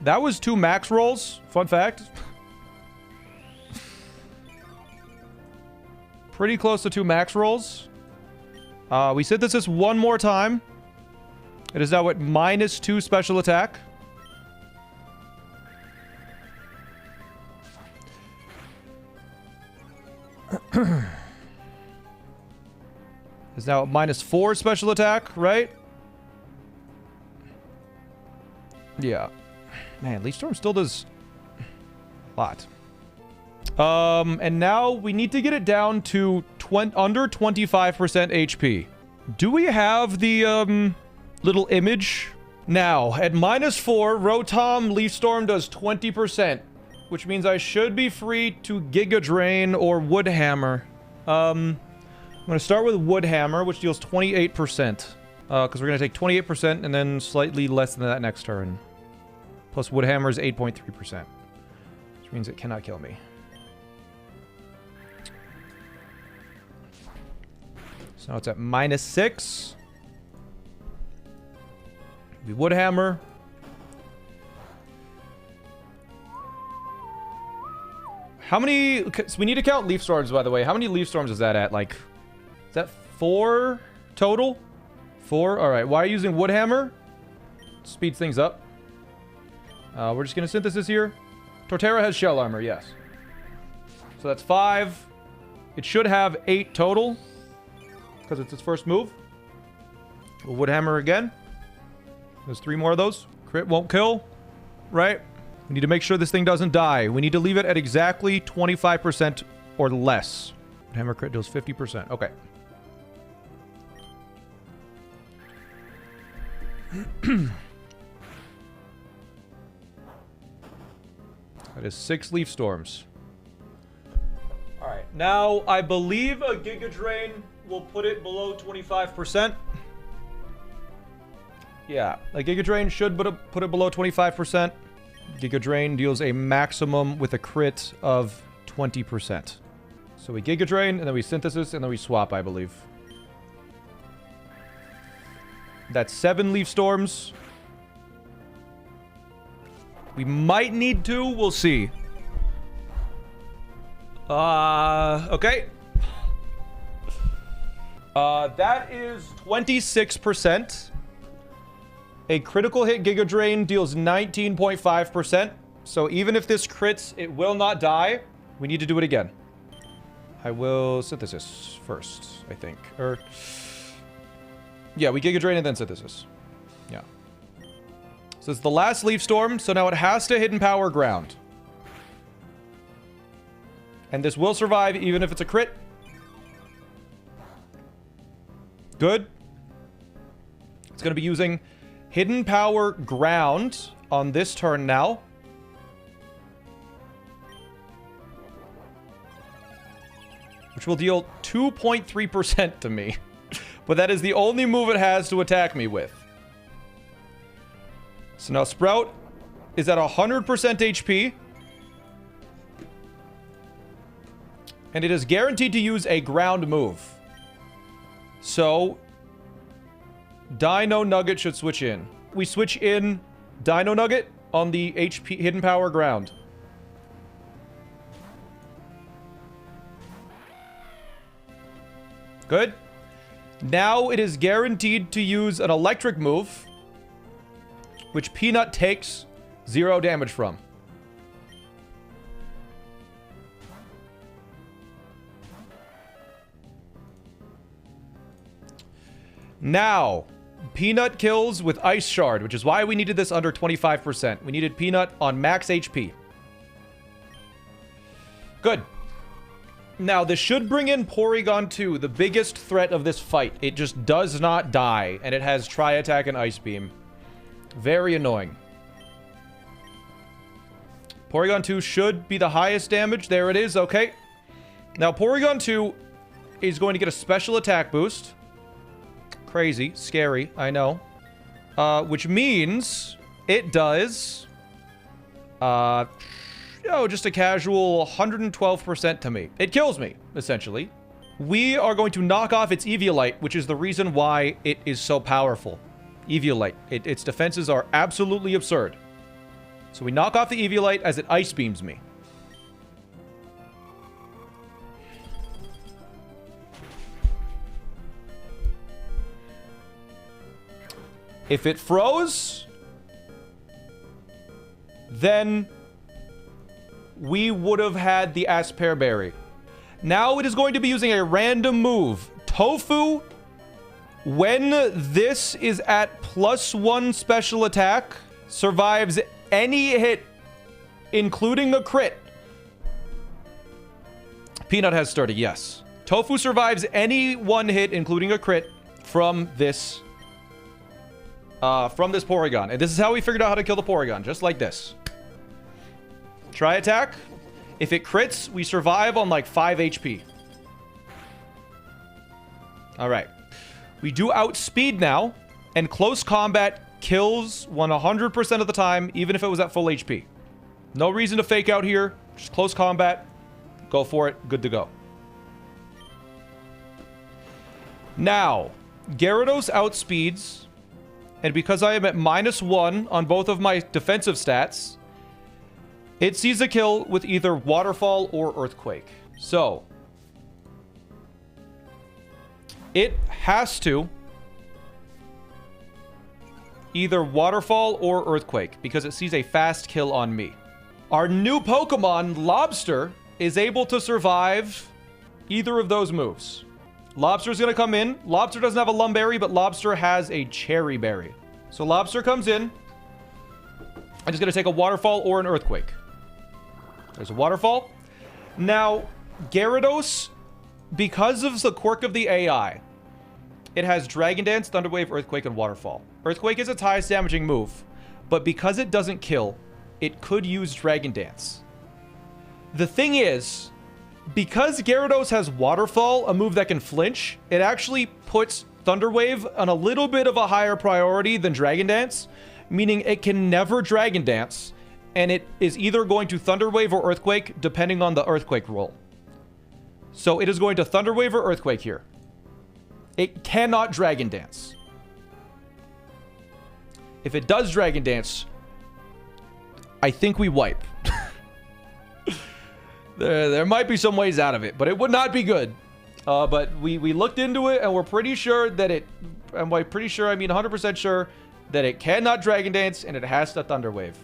That was 2 max rolls. Fun fact. Pretty close to 2 max rolls. We Synthesis one more time. It is now at -2 special attack. Is now at -4 special attack, right? Yeah. Man, Leaf Storm still does a lot. And now we need to get it down to under 25% HP. Do we have the, little image? Now, at -4, Rotom Leaf Storm does 20%, which means I should be free to Giga Drain or Wood Hammer. I'm going to start with Wood Hammer, which deals 28%. Because we're going to take 28% and then slightly less than that next turn. Plus Wood Hammer is 8.3%. Which means it cannot kill me. So now it's at -6. We Wood Hammer. How many... So we need to count Leaf Storms, by the way. How many Leaf Storms is that at? Like, is that 4 total? 4? Alright, why are you using Wood Hammer? Speeds things up. We're just going to Synthesis here. Torterra has Shell Armor, yes. So that's 5. It should have 8 total. Because it's its first move. We'll Wood Hammer again. There's 3 more of those. Crit won't kill. Right? We need to make sure this thing doesn't die. We need to leave it at exactly 25% or less. Hammer crit deals 50%. Okay. That is 6 Leaf Storms. Alright. Now, I believe a Giga Drain will put it below 25%. Yeah, a Giga Drain should put it below 25%. Giga Drain deals a maximum with a crit of 20%. So we Giga Drain, and then we Synthesis, and then we swap, I believe. That's 7 Leaf Storms. We might need 2, we'll see. Okay. That is 26%. A critical hit Giga Drain deals 19.5%. So even if this crits, it will not die. We need to do it again. I will Synthesis first, I think. Or... yeah, we Giga Drain and then Synthesis. Yeah. So it's the last Leaf Storm, so now it has to Hidden Power Ground. And this will survive even if it's a crit. Good. It's going to be using Hidden Power Ground on this turn now. Which will deal 2.3% to me. But that is the only move it has to attack me with. So now Sprout is at 100% HP. And it is guaranteed to use a ground move. So, Dino Nugget should switch in. We switch in Dino Nugget on the HP Hidden Power Ground. Good. Now it is guaranteed to use an electric move, which Peanut takes 0 damage from. Now, Peanut kills with Ice Shard, which is why we needed this under 25%. We needed Peanut on max HP. Good. Now, this should bring in Porygon 2, the biggest threat of this fight. It just does not die, and it has Tri-Attack and Ice Beam. Very annoying. Porygon 2 should be the highest damage. There it is. Okay. Now, Porygon 2 is going to get a special attack boost. Crazy. Scary. I know. Which means it does... just a casual 112% to me. It kills me, essentially. We are going to knock off its Eviolite, which is the reason why it is so powerful. Eviolite. Its defenses are absolutely absurd. So we knock off the Eviolite as it Ice Beams me. If it froze, then we would have had the Aspear Berry. Now it is going to be using a random move. Tofu, when this is at +1 special attack, survives any hit, including a crit. Peanut has sturdy, yes. Tofu survives any one hit, including a crit, from this Porygon. And this is how we figured out how to kill the Porygon, just like this. Tri-Attack. If it crits, we survive on like 5 HP. Alright. We do outspeed now, and close combat kills 100% of the time, even if it was at full HP. No reason to fake out here. Just close combat. Go for it. Good to go. Now, Gyarados outspeeds, and because I am at -1 on both of my defensive stats, it sees a kill with either Waterfall or Earthquake. So, it has to either Waterfall or Earthquake, because it sees a fast kill on me. Our new Pokemon, Lobster, is able to survive either of those moves. Lobster's gonna come in. Lobster doesn't have a Lumberry, but Lobster has a Cherry Berry. So Lobster comes in, and it's gonna take a Waterfall or an Earthquake. There's a Waterfall. Now, Gyarados, because of the quirk of the AI, it has Dragon Dance, Thunder Wave, Earthquake, and Waterfall. Earthquake is its highest damaging move, but because it doesn't kill, it could use Dragon Dance. The thing is, because Gyarados has Waterfall, a move that can flinch, it actually puts Thunder Wave on a little bit of a higher priority than Dragon Dance, meaning it can never Dragon Dance, and it is either going to Thunder Wave or Earthquake, depending on the Earthquake roll. So it is going to Thunder Wave or Earthquake here. It cannot Dragon Dance. If it does Dragon Dance, I think we wipe. There might be some ways out of it, but it would not be good. But we looked into it, and we're pretty sure that it... And by pretty sure, I mean 100% sure that it cannot Dragon Dance, and it has to Thunder Wave.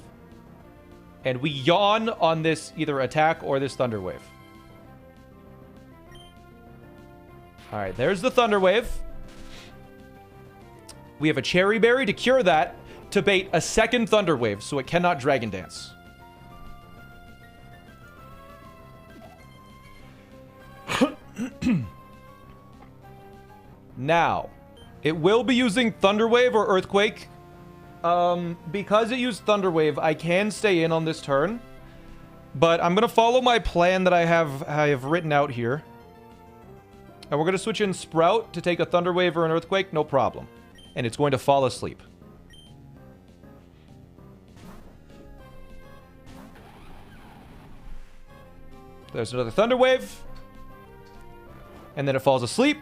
And we yawn on this either attack or this Thunder Wave. Alright, there's the Thunder Wave. We have a Cherry Berry to cure that, to bait a second Thunder Wave, so it cannot Dragon Dance. Now, it will be using Thunder Wave or Earthquake. Because it used Thunder Wave, I can stay in on this turn. But I'm going to follow my plan that I have written out here. And we're going to switch in Sprout to take a Thunder Wave or an Earthquake, no problem. And it's going to fall asleep. There's another Thunder Wave. And then it falls asleep.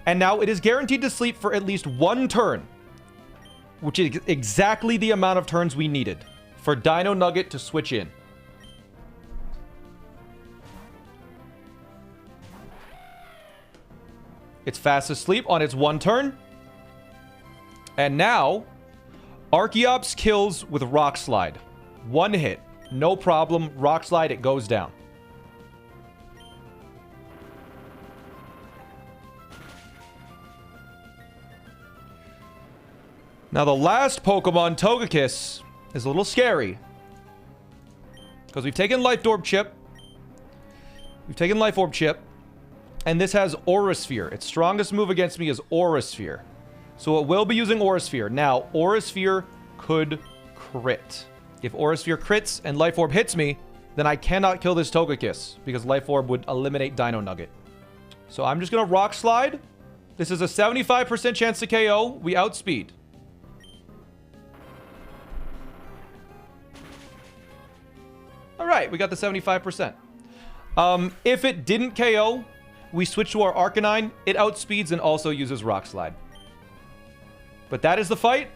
And now it is guaranteed to sleep for at least one turn. Which is exactly the amount of turns we needed for Dino Nugget to switch in. It's fast asleep on its one turn. And now, Archeops kills with Rock Slide. One hit. No problem. Rock Slide, it goes down. Now, the last Pokemon, Togekiss, is a little scary. Because we've taken Life Orb Chip. And this has Aura Sphere. Its strongest move against me is Aura Sphere. So it will be using Aura Sphere. Now, Aura Sphere could crit. If Aura Sphere crits and Life Orb hits me, then I cannot kill this Togekiss. Because Life Orb would eliminate Dino Nugget. So I'm just going to Rock Slide. This is a 75% chance to KO. We outspeed. Alright, we got the 75%. If it didn't KO, we switch to our Arcanine. It outspeeds and also uses Rock Slide. But that is the fight.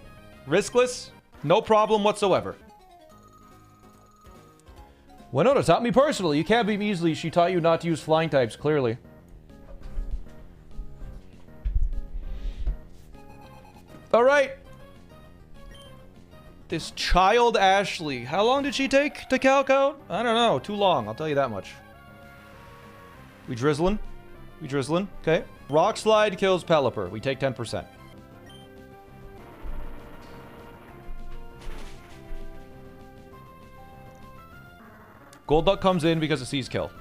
Riskless. No problem whatsoever. Winona taught me personally. You can't beat me easily. She taught you not to use flying types, clearly. Alright. This child Ashley. How long did she take to calc out? I don't know. Too long. I'll tell you that much. We drizzling. Okay. Rock Slide kills Pelipper. We take 10%. Golduck comes in because it sees kill.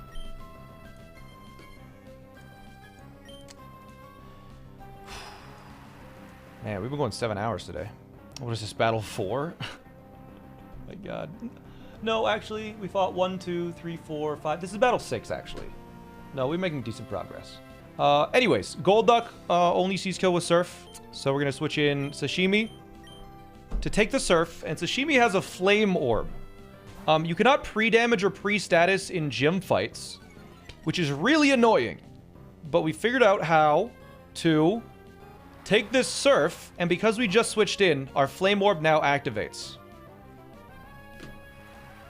Man, we've been going 7 hours today. What is this, battle 4? My god. No, actually, we fought 1, 2, 3, 4, 5. This is battle 6, actually. No, we're making decent progress. Anyways, Golduck only sees kill with Surf. So we're going to switch in Sashimi to take the Surf. And Sashimi has a Flame Orb. You cannot pre-damage or pre-status in gym fights, which is really annoying. But we figured out how to take this Surf, and because we just switched in, our Flame Orb now activates.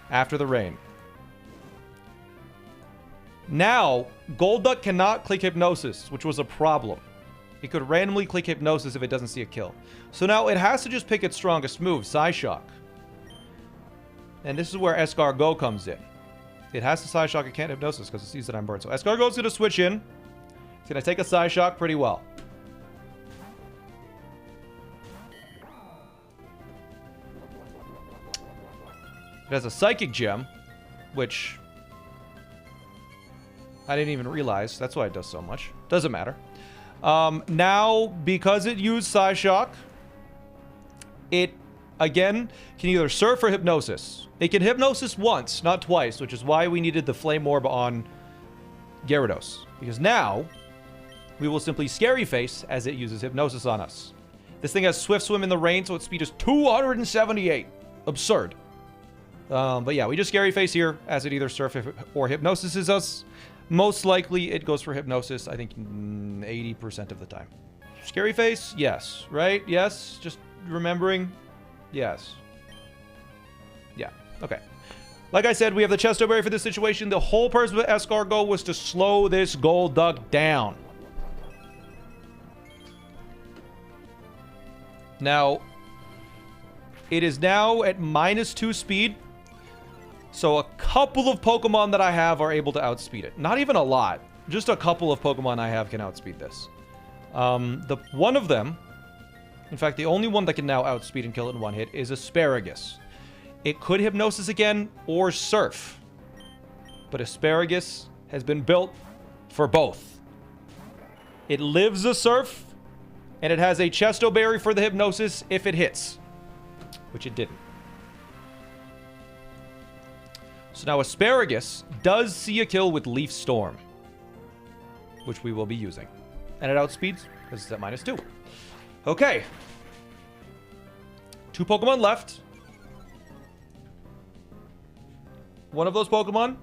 After the rain. Now, Golduck cannot click Hypnosis, which was a problem. It could randomly click Hypnosis if it doesn't see a kill. So now it has to just pick its strongest move, Psyshock. And this is where Escargot comes in. It has to Psyshock, it can't Hypnosis because it sees that I'm burned. So Escargot's going to switch in. It's going to take a Psyshock pretty well. It has a Psychic Gem, which I didn't even realize. That's why it does so much. Doesn't matter. Now, because it used Psyshock, it, again, can either Surf or Hypnosis. It can Hypnosis once, not twice, which is why we needed the Flame Orb on Gyarados. Because now, we will simply Scary Face as it uses Hypnosis on us. This thing has Swift Swim in the rain, so its speed is 278. Absurd. But yeah, we just Scary Face here as it either Surf or Hypnosis us. Most likely it goes for Hypnosis, I think 80% of the time. Scary Face? Yes. Right? Yes. Just remembering. Yes. Yeah. Okay. Like I said, we have the Chesto Berry for this situation. The whole purpose with Escargot was to slow this Golduck down. Now, it is now at -2 speed. So a couple of Pokemon that I have are able to outspeed it. Not even a lot. Just a couple of Pokemon I have can outspeed this. One of them, in fact, the only one that can now outspeed and kill it in one hit is Asparagus. It could Hypnosis again or Surf. But Asparagus has been built for both. It lives a Surf, and it has a Chesto Berry for the Hypnosis if it hits. Which it didn't. So now Asparagus does see a kill with Leaf Storm, which we will be using. And it outspeeds because it's at -2. Okay. 2 Pokemon left. One of those Pokemon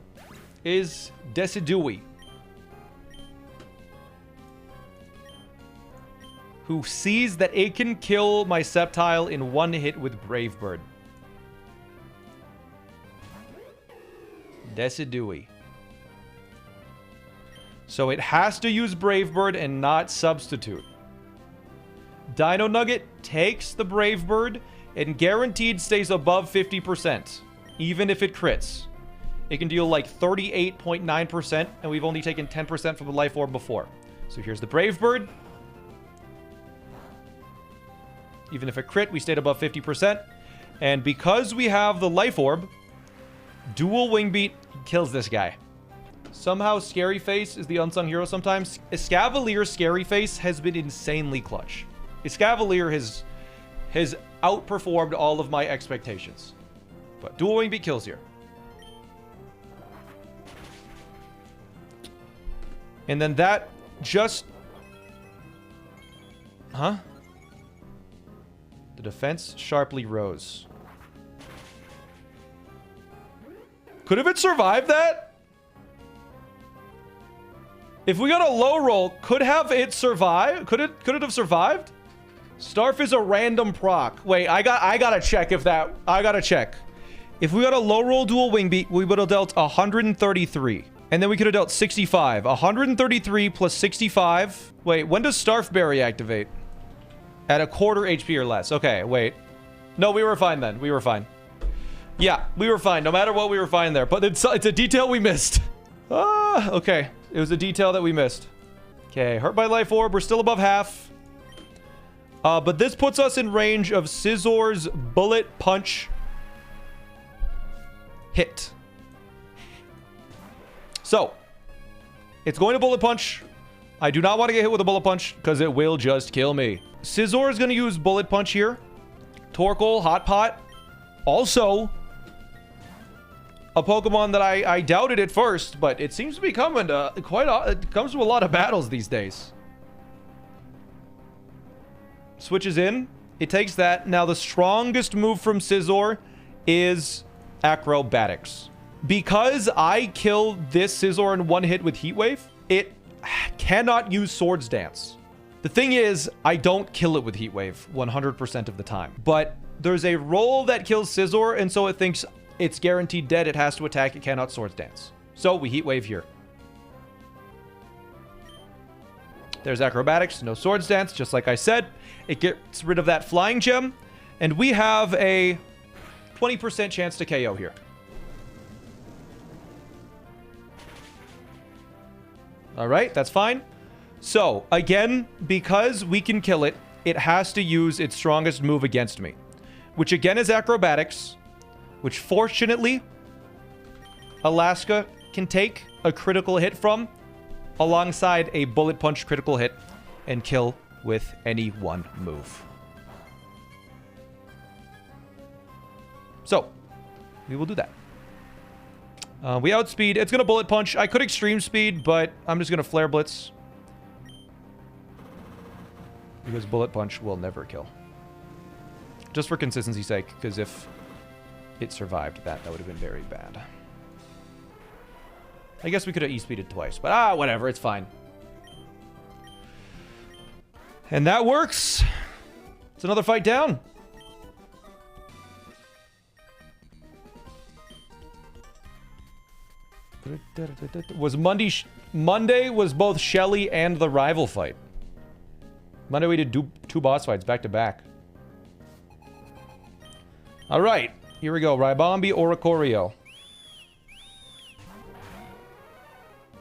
is Decidueye, who sees that it can kill my Sceptile in one hit with Brave Bird. Decidueye. So it has to use Brave Bird and not Substitute. Dino Nugget takes the Brave Bird and guaranteed stays above 50%, even if it crits. It can deal like 38.9%, and we've only taken 10% from the Life Orb before. So here's the Brave Bird. Even if it crit, we stayed above 50%. And because we have the Life Orb, dual Wing Beat kills this guy. Somehow Scary Face is the unsung hero sometimes. Escavalier Scary Face has been insanely clutch. Escavalier has outperformed all of my expectations. But dual Wing Beat kills here. And then that just... Huh? The defense sharply rose. Could have it survived that? If we got a low roll, could have it survive? Could it have survived? Starf is a random proc. Wait, I gotta check if that... I gotta check. If we got a low roll dual Wing Beat, we would have dealt 133. And then we could have dealt 65. 133 plus 65. Wait, when does Starfberry activate? At a quarter HP or less. Okay, wait. No, we were fine then. We were fine. Yeah, we were fine. No matter what, we were fine there. But it's a detail we missed. Ah, okay. It was a detail that we missed. Okay, hurt by Life Orb. We're still above half. But this puts us in range of Scisor's Bullet Punch hit. So, it's going to Bullet Punch. I do not want to get hit with a Bullet Punch because it will just kill me. Scizor is going to use Bullet Punch here. Torkoal, Hot Pot. Also, a Pokemon that I doubted at first, but it seems to be coming to it comes to a lot of battles these days. Switches in. It takes that. Now, the strongest move from Scizor is Acrobatics. Because I kill this Scizor in one hit with Heat Wave, it cannot use Swords Dance. The thing is, I don't kill it with Heat Wave 100% of the time. But there's a roll that kills Scizor, and so it thinks it's guaranteed dead. It has to attack. It cannot Swords Dance. So we Heat Wave here. There's Acrobatics. No Swords Dance, just like I said. It gets rid of that Flying Gem. And we have a 20% chance to KO here. All right, that's fine. So, again, because we can kill it, it has to use its strongest move against me, which again is Acrobatics, which fortunately, Alaska can take a critical hit from alongside a Bullet Punch critical hit and kill with any one move. So, we will do that. We outspeed. It's going to Bullet Punch. I could Extreme Speed, but I'm just going to Flare Blitz. Because Bullet Punch will never kill. Just for consistency's sake, because if it survived that would have been very bad. I guess we could have E-Speeded twice, but whatever. It's fine. And that works. It's another fight down. Was Monday was both Shelly and the rival fight. Monday we did two boss fights back to back. All right, here we go. Ribombi, Oricorio.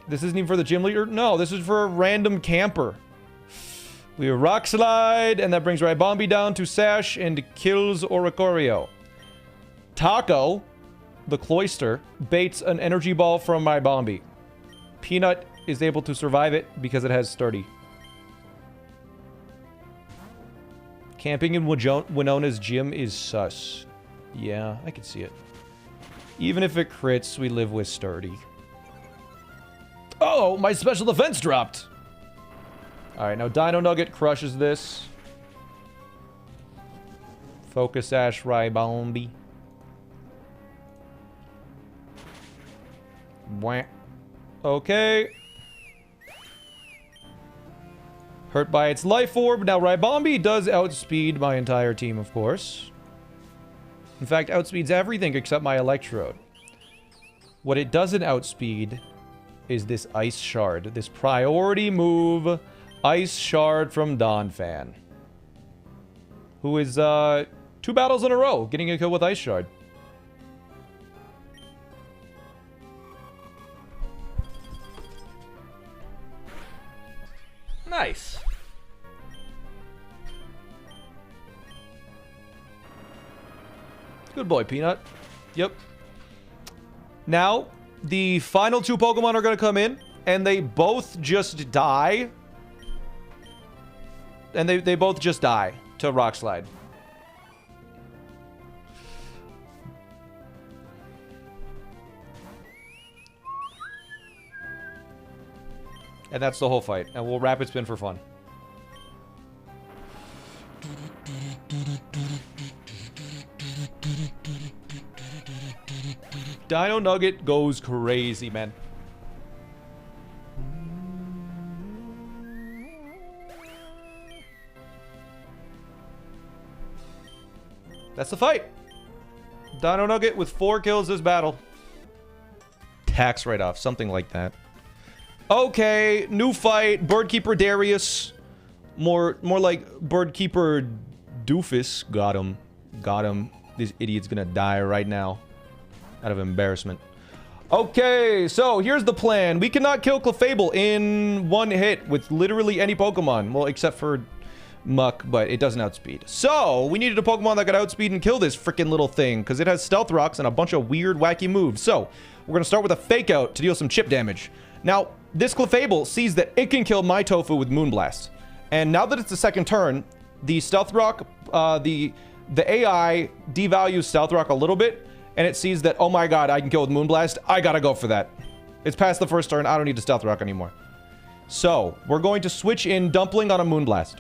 This isn't even for the gym leader? No, this is for a random camper. We Rock Slide, and that brings Ribombi down to Sash and kills Oricorio. Taco, the Cloyster, baits an energy ball from my Bombi. Peanut is able to survive it because it has Sturdy. Camping in Winona's gym is sus. Yeah, I can see it. Even if it crits, we live with Sturdy. Oh, my special defense dropped. Alright, now Dino Nugget crushes this. Focus Ash, Ribombi. Okay. Hurt by its Life Orb. Now, Ribombi does outspeed my entire team, of course. In fact, outspeeds everything except my Electrode. What it doesn't outspeed is this Ice Shard. This priority move, Ice Shard from Donphan. Who is, 2 battles in a row getting a kill with Ice Shard. Nice. Good boy, Peanut. Yep. Now, the final 2 Pokemon are going to come in, and they both just die. And they both just die to Rock Slide. And that's the whole fight. And we'll rapid spin for fun. Dino Nugget goes crazy, man. That's the fight. Dino Nugget with 4 kills this battle. Tax write-off, something like that. Okay, new fight. Birdkeeper Darius. More like Birdkeeper Doofus. Got him. Got him. This idiot's gonna die right now. Out of embarrassment. Okay, so here's the plan. We cannot kill Clefable in 1 hit with literally any Pokemon. Well, except for Muck, but it doesn't outspeed. So, we needed a Pokemon that could outspeed and kill this freaking little thing, because it has Stealth Rocks and a bunch of weird, wacky moves. So, we're going to start with a Fake Out to deal some chip damage. Now, this Clefable sees that it can kill my Tofu with Moonblast. And now that it's the second turn, the Stealth Rock, the AI devalues Stealth Rock a little bit, and it sees that, oh my god, I can kill with Moonblast. I gotta go for that. It's past the first turn. I don't need to Stealth Rock anymore. So, we're going to switch in Dumpling on a Moonblast.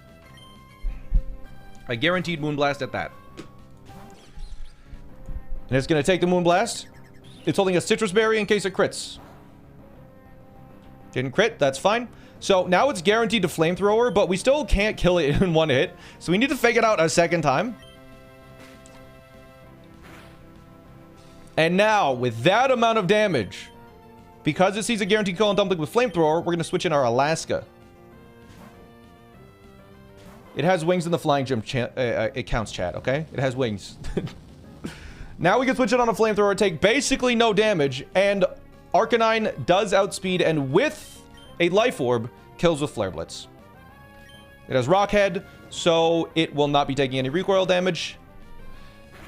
I guaranteed Moonblast at that. And it's going to take the Moonblast. It's holding a Citrus Berry in case it crits. Didn't crit, that's fine. So now it's guaranteed to Flamethrower, but we still can't kill it in 1 hit. So we need to fake it out a second time. And now, with that amount of damage, because it sees a guaranteed kill on Dumpling with Flamethrower, we're going to switch in our Alaska. It has wings in the flying gym. It counts, chat, okay? It has wings. Now we can switch it on a Flamethrower, take basically no damage, and Arcanine does outspeed, and with a Life Orb, kills with Flare Blitz. It has Rock Head, so it will not be taking any recoil damage.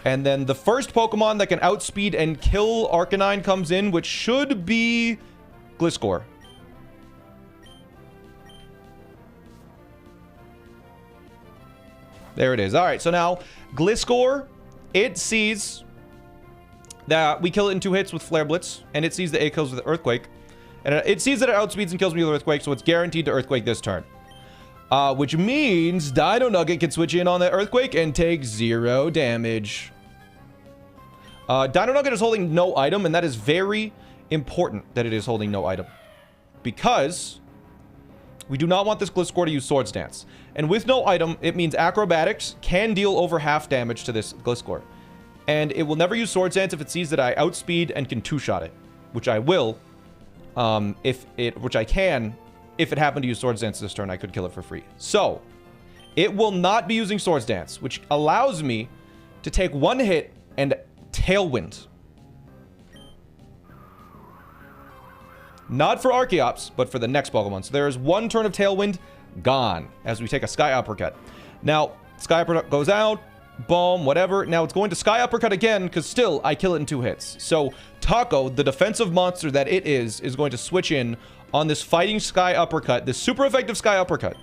And then the first Pokemon that can outspeed and kill Arcanine comes in, which should be Gliscor. There it is. All right, so now Gliscor, it sees that we kill it in 2 hits with Flare Blitz, and it sees that it kills with Earthquake. And it sees that it outspeeds and kills me with Earthquake, so it's guaranteed to Earthquake this turn. Which means Dino Nugget can switch in on that Earthquake and take 0 damage. Dino Nugget is holding no item, and that is very important that it is holding no item. Because we do not want this Gliscor to use Swords Dance. And with no item, it means Acrobatics can deal over half damage to this Gliscor. And it will never use Swords Dance if it sees that I outspeed and can 2-shot it. Which I will. Which I can. If it happened to use Swords Dance this turn, I could kill it for free. So, it will not be using Swords Dance, which allows me to take 1 hit and Tailwind. Not for Archeops, but for the next Pokemon. So there is 1 turn of Tailwind gone as we take a Sky Uppercut. Now, Sky Uppercut goes out, boom, whatever. Now it's going to Sky Uppercut again because still I kill it in 2 hits. So Taco, the defensive monster that it is going to switch in on this Fighting Sky Uppercut, this super effective Sky Uppercut.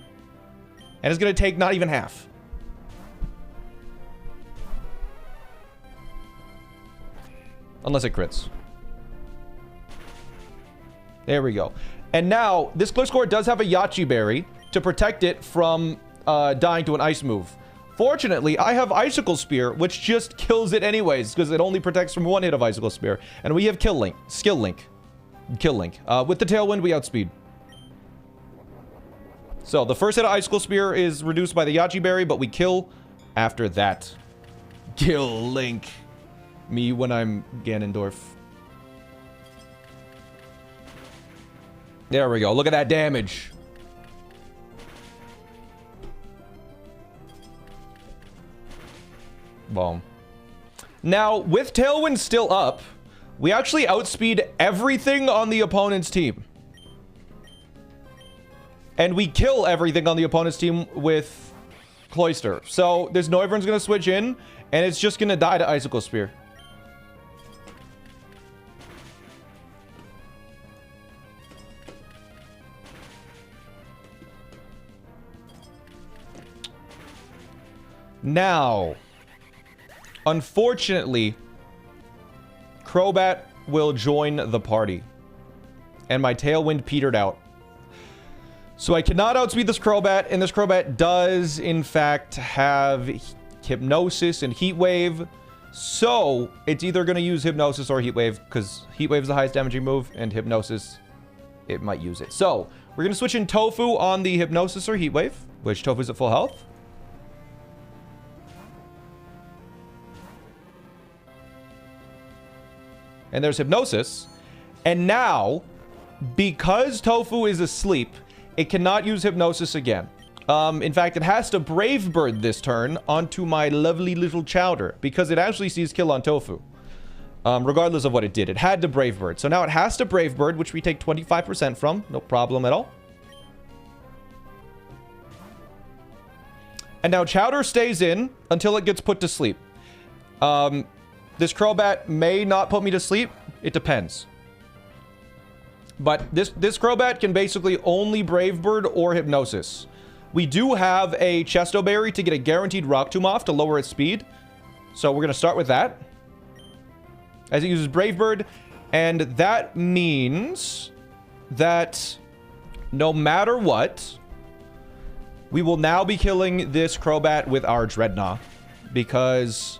And it's going to take not even half. Unless it crits. There we go. And now, this Gliscor does have a Yachi Berry to protect it from dying to an ice move. Fortunately, I have Icicle Spear, which just kills it anyways, because it only protects from 1 hit of Icicle Spear. And we have Skill Link. Kill Link. With the Tailwind, we outspeed. So, the first hit of Icicle Spear is reduced by the Yachi Berry, but we kill after that. Kill Link. Me when I'm Ganondorf. There we go. Look at that damage. Boom. Now, with Tailwind still up, we actually outspeed everything on the opponent's team. And we kill everything on the opponent's team with Cloister. So this Noivern's going to switch in, and it's just going to die to Icicle Spear. Now, unfortunately, Crobat will join the party. And my Tailwind petered out. So I cannot outspeed this Crobat, and this Crobat does, in fact, have Hypnosis and Heat Wave. So it's either going to use Hypnosis or Heat Wave, because Heat Wave is the highest damaging move, and Hypnosis, it might use it. So we're going to switch in Tofu on the Hypnosis or Heat Wave, which Tofu's at full health. And there's Hypnosis. And now, because Tofu is asleep, it cannot use Hypnosis again. In fact, it has to Brave Bird this turn onto my lovely little Chowder, because it actually sees kill on Tofu. Regardless of what it did. It had to Brave Bird. So now it has to Brave Bird, which we take 25% from. No problem at all. And now Chowder stays in until it gets put to sleep. This Crobat may not put me to sleep. It depends. But this Crobat can basically only Brave Bird or Hypnosis. We do have a Chesto Berry to get a guaranteed Rock Tomb off to lower its speed. So we're going to start with that. As it uses Brave Bird. And that means that no matter what, we will now be killing this Crobat with our Dreadnought. Because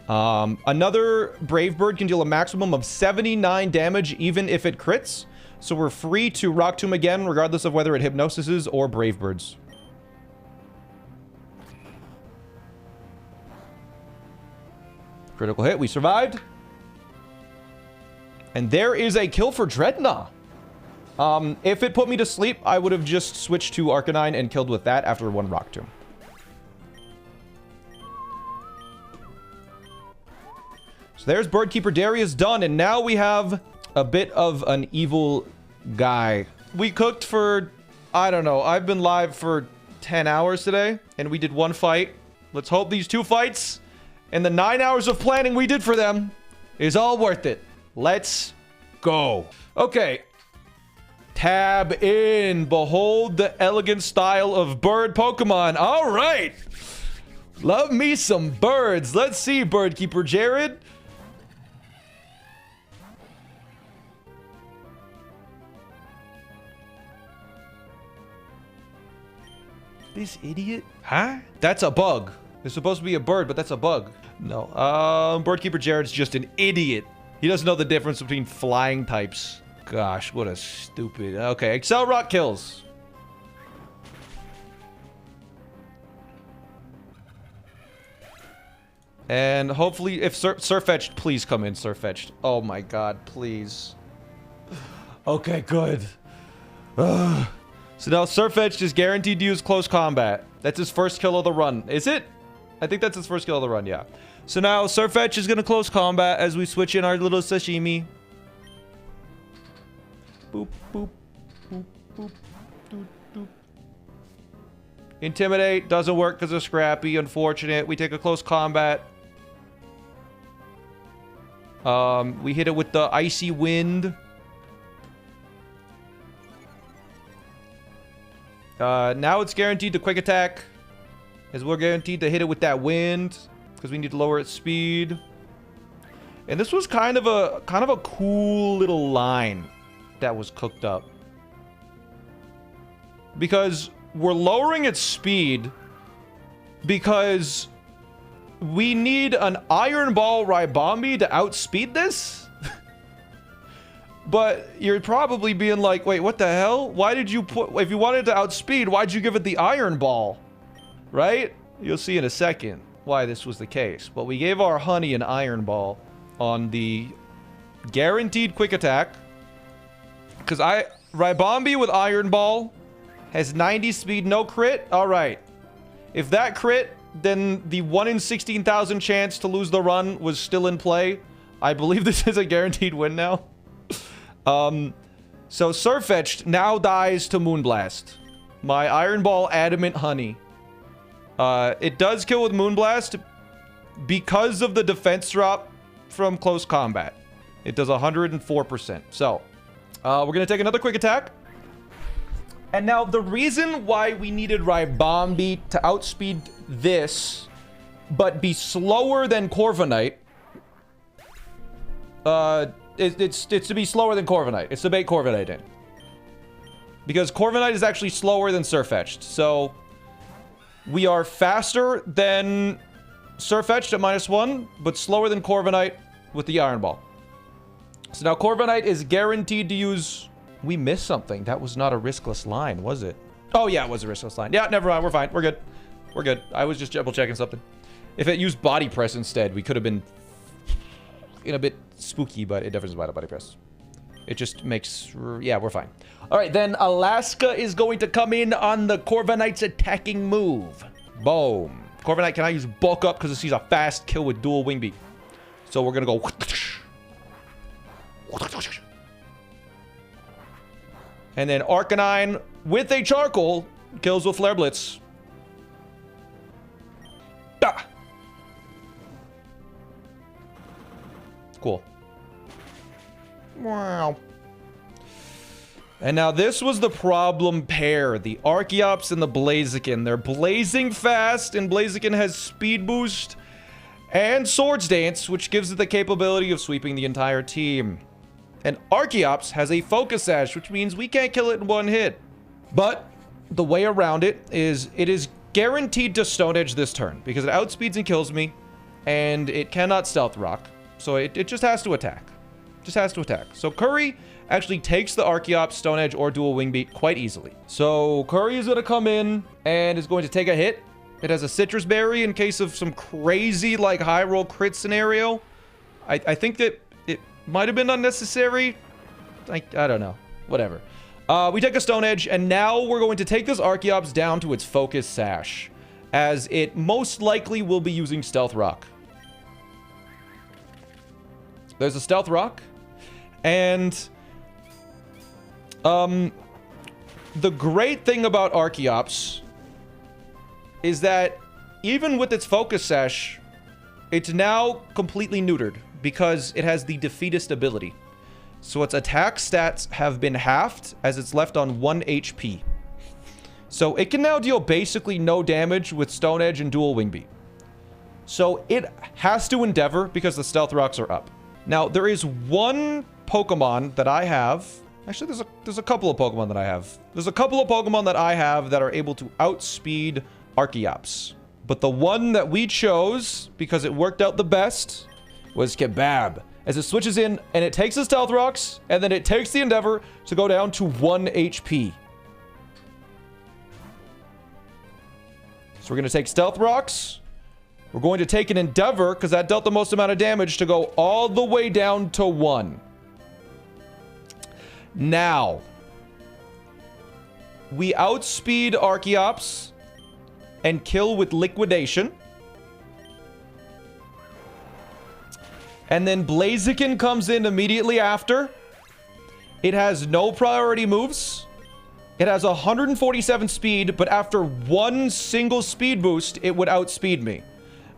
another Brave Bird can deal a maximum of 79 damage even if it crits. So we're free to Rock Tomb again, regardless of whether it Hypnosises or Brave Birds. Critical hit. We survived. And there is a kill for Dreadnought. If it put me to sleep, I would have just switched to Arcanine and killed with that after one Rock Tomb. So there's Birdkeeper Darius done, and now we have a bit of an evil guy. We cooked for, I don't know, I've been live for 10 hours today, and we did one fight. Let's hope these 2 fights and the 9 hours of planning we did for them is all worth it. Let's go. Okay. Tab in. Behold the elegant style of bird Pokemon. All right. Love me some birds. Let's see, Birdkeeper Jared. This idiot? Huh? That's a bug. It's supposed to be a bird, but that's a bug. No. Birdkeeper Jared's just an idiot. He doesn't know the difference between flying types. Gosh, what a stupid... Okay, Excel Rock kills. And hopefully, if Surfetched, please come in, Surfetched. Oh my god, please. Okay, good. Ugh. So now Surfetched is guaranteed to use close combat. That's his first kill of the run. Is it? I think that's his first kill of the run, yeah. So now Surfetched is going to close combat as we switch in our little sashimi. Boop, boop, boop, boop, doop, doop. Intimidate doesn't work because of Scrappy. Unfortunate. We take a close combat. We hit it with the Icy Wind. Now it's guaranteed to quick attack, as we're guaranteed to hit it with that wind, because we need to lower its speed. And this was kind of a cool little line that was cooked up, because we're lowering its speed because we need an Iron Ball Ribombi to outspeed this. But you're probably being like, wait, what the hell? Why did you put... If you wanted to outspeed, why'd you give it the Iron Ball? Right? You'll see in a second why this was the case. But we gave our Honey an Iron Ball on the guaranteed quick attack. Because Ribombi with Iron Ball has 90 speed, no crit. All right. If that crit, then the 1 in 16,000 chance to lose the run was still in play. I believe this is a guaranteed win now. So Surfetched now dies to Moonblast. My Iron Ball Adamant Honey. It does kill with Moonblast because of the defense drop from close combat. It does 104%. So, we're going to take another quick attack. And now, the reason why we needed Ribombi to outspeed this, but be slower than Corviknight, it's to be slower than Corviknight. It's to bait Corviknight in. Because Corviknight is actually slower than Sirfetch'd. So, we are faster than Sirfetch'd at -1, but slower than Corviknight with the Iron Ball. So now Corviknight is guaranteed to use... We missed something. That was not a riskless line, was it? Oh, yeah, it was a riskless line. Yeah, never mind. We're fine. We're good. We're good. I was just double-checking something. If it used Body Press instead, we could have been in a bit spooky, but it definitely is Body Press. It just makes... Yeah, we're fine. All right, then Alaska is going to come in on the Corviknight's attacking move. Boom. Corviknight cannot use Bulk Up because he's a fast kill with dual Wing Beat. So we're going to go... And then Arcanine with a Charcoal kills with Flare Blitz. Ah. Cool. Wow. And now this was the problem pair. The Archeops and the Blaziken. They're blazing fast, and Blaziken has Speed Boost and Swords Dance, which gives it the capability of sweeping the entire team. And Archeops has a Focus Sash, which means we can't kill it in one hit. But the way around it is guaranteed to Stone Edge this turn, because it outspeeds and kills me, and it cannot Stealth Rock. So it just has to attack. Just has to attack. So Curry actually takes the Archeops, Stone Edge, or Dual Wing Beat quite easily. So Curry is going to come in and is going to take a hit. It has a Citrus Berry in case of some crazy, like, high roll crit scenario. I think that it might have been unnecessary. I don't know. Whatever. We take a Stone Edge, and now we're going to take this Archeops down to its Focus Sash, as it most likely will be using Stealth Rock. There's a Stealth Rock, and the great thing about Archeops is that even with its Focus Sash, it's now completely neutered because it has the Defeatist ability. So its attack stats have been halved as it's left on 1 HP. So it can now deal basically no damage with Stone Edge and Dual Wing Beat. So it has to Endeavor because the Stealth Rocks are up. Now, there is one Pokemon that I have. Actually, there's a couple of Pokemon that I have. There's a couple of Pokemon that I have that are able to outspeed Archeops. But the one that we chose, because it worked out the best, was Kebab. As it switches in, and it takes the Stealth Rocks, and then it takes the Endeavor to go down to 1 HP. So we're going to take Stealth Rocks. We're going to take an Endeavor, because that dealt the most amount of damage, to go all the way down to 1. Now, we outspeed Archeops and kill with Liquidation. And then Blaziken comes in immediately after. It has no priority moves. It has 147 speed, but after one single speed boost, it would outspeed me.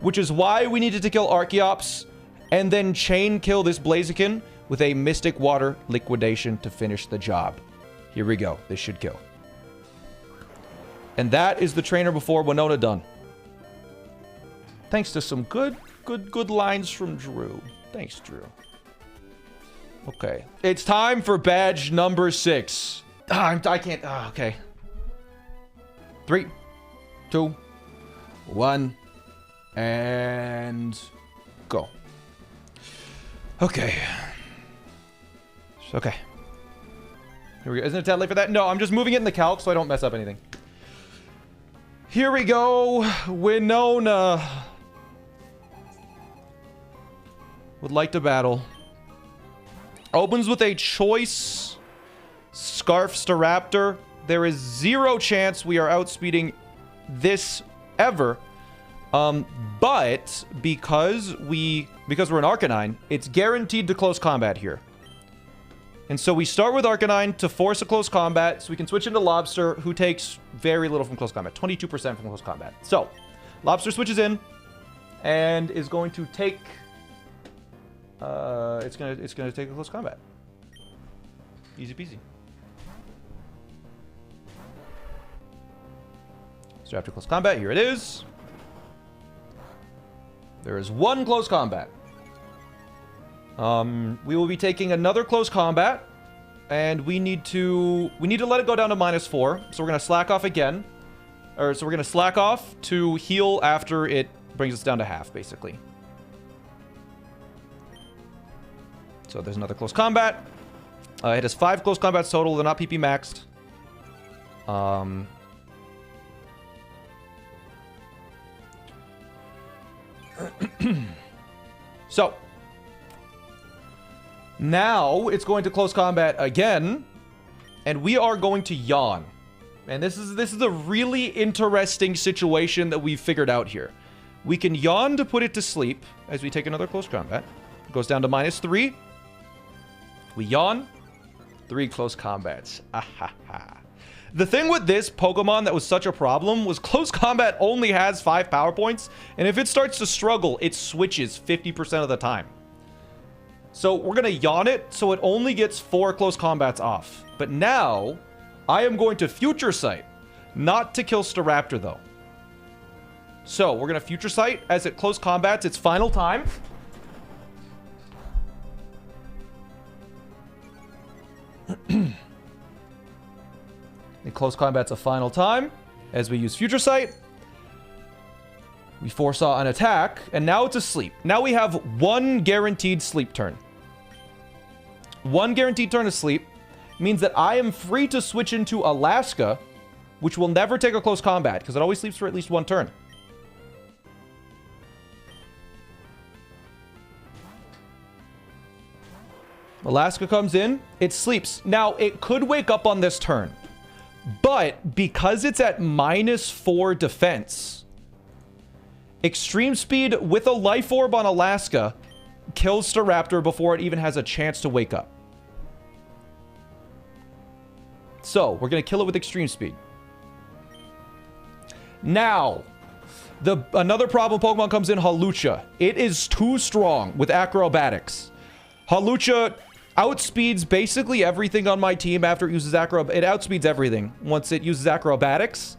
Which is why we needed to kill Archeops and then chain kill this Blaziken with a Mystic Water Liquidation to finish the job. Here we go. This should kill. And that is the trainer before Winona done. Thanks to some good lines from Drew. Thanks, Drew. Okay. It's time for badge number 6. I can't. Okay. 3, 2, 1, and go. Okay. Okay. Here we go. Isn't it tad late for that? No, I'm just moving it in the calc so I don't mess up anything. Here we go. Winona would like to battle. Opens with a choice Scarf Staraptor. There is 0 chance we are outspeeding this ever. But because we're an Arcanine, it's guaranteed to close combat here. And so we start with Arcanine to force a close combat, so we can switch into Lobster, who takes very little from close combat. 22% from close combat. So, Lobster switches in and is going to take... it's gonna take a close combat. Easy peasy. So after close combat, here it is. There is one close combat. We will be taking another close combat, and we need to let it go down to -4. So we're gonna slack off again, so we're gonna slack off to heal after it brings us down to half, basically. So there's another close combat. It has 5 close combats total. They're not PP maxed. So now it's going to close combat again, and we are going to yawn. And this is a really interesting situation that we've figured out here. We can yawn to put it to sleep as we take another close combat. It goes down to -3. We yawn. 3 close combats. Ahaha. The thing with this Pokemon that was such a problem was close combat only has 5 power points, and if it starts to struggle, it switches 50% of the time. So we're going to yawn it so it only gets 4 close combats off. But now, I am going to Future Sight, not to kill Staraptor though. So we're going to Future Sight as it close combats its final time. It close combats a final time as we use Future Sight. We foresaw an attack, and now it's asleep. Now we have 1 guaranteed sleep turn. 1 guaranteed turn of sleep means that I am free to switch into Alaska, which will never take a close combat because it always sleeps for at least 1 turn. Alaska comes in, it sleeps. Now, it could wake up on this turn, but because it's at -4 defense, Extreme Speed with a Life Orb on Alaska kills Staraptor before it even has a chance to wake up. So, we're going to kill it with Extreme Speed. Now, another problem Pokemon comes in, Hawlucha. It is too strong with Acrobatics. Hawlucha outspeeds basically everything on my team after it uses it outspeeds everything once it uses Acrobatics,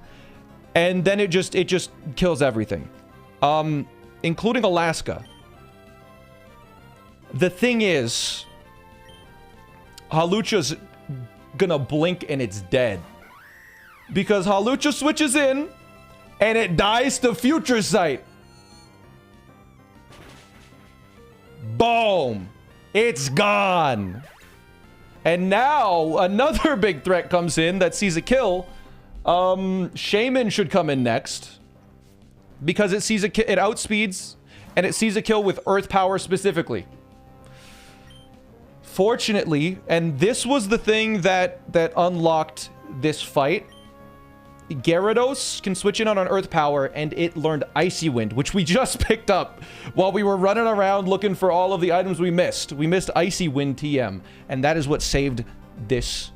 and then it just kills everything, including Alaska. The thing is, Hawlucha's gonna blink and it's dead because Hawlucha switches in and it dies to Future Sight. Boom. It's gone. And now another big threat comes in that sees a kill. Shaman should come in next because it sees it outspeeds and it sees a kill with Earth Power specifically. Fortunately, and this was the thing that unlocked this fight, Gyarados can switch in on an Earth Power, and it learned Icy Wind, which we just picked up while we were running around looking for all of the items we missed. We missed Icy Wind TM, and that is what saved this.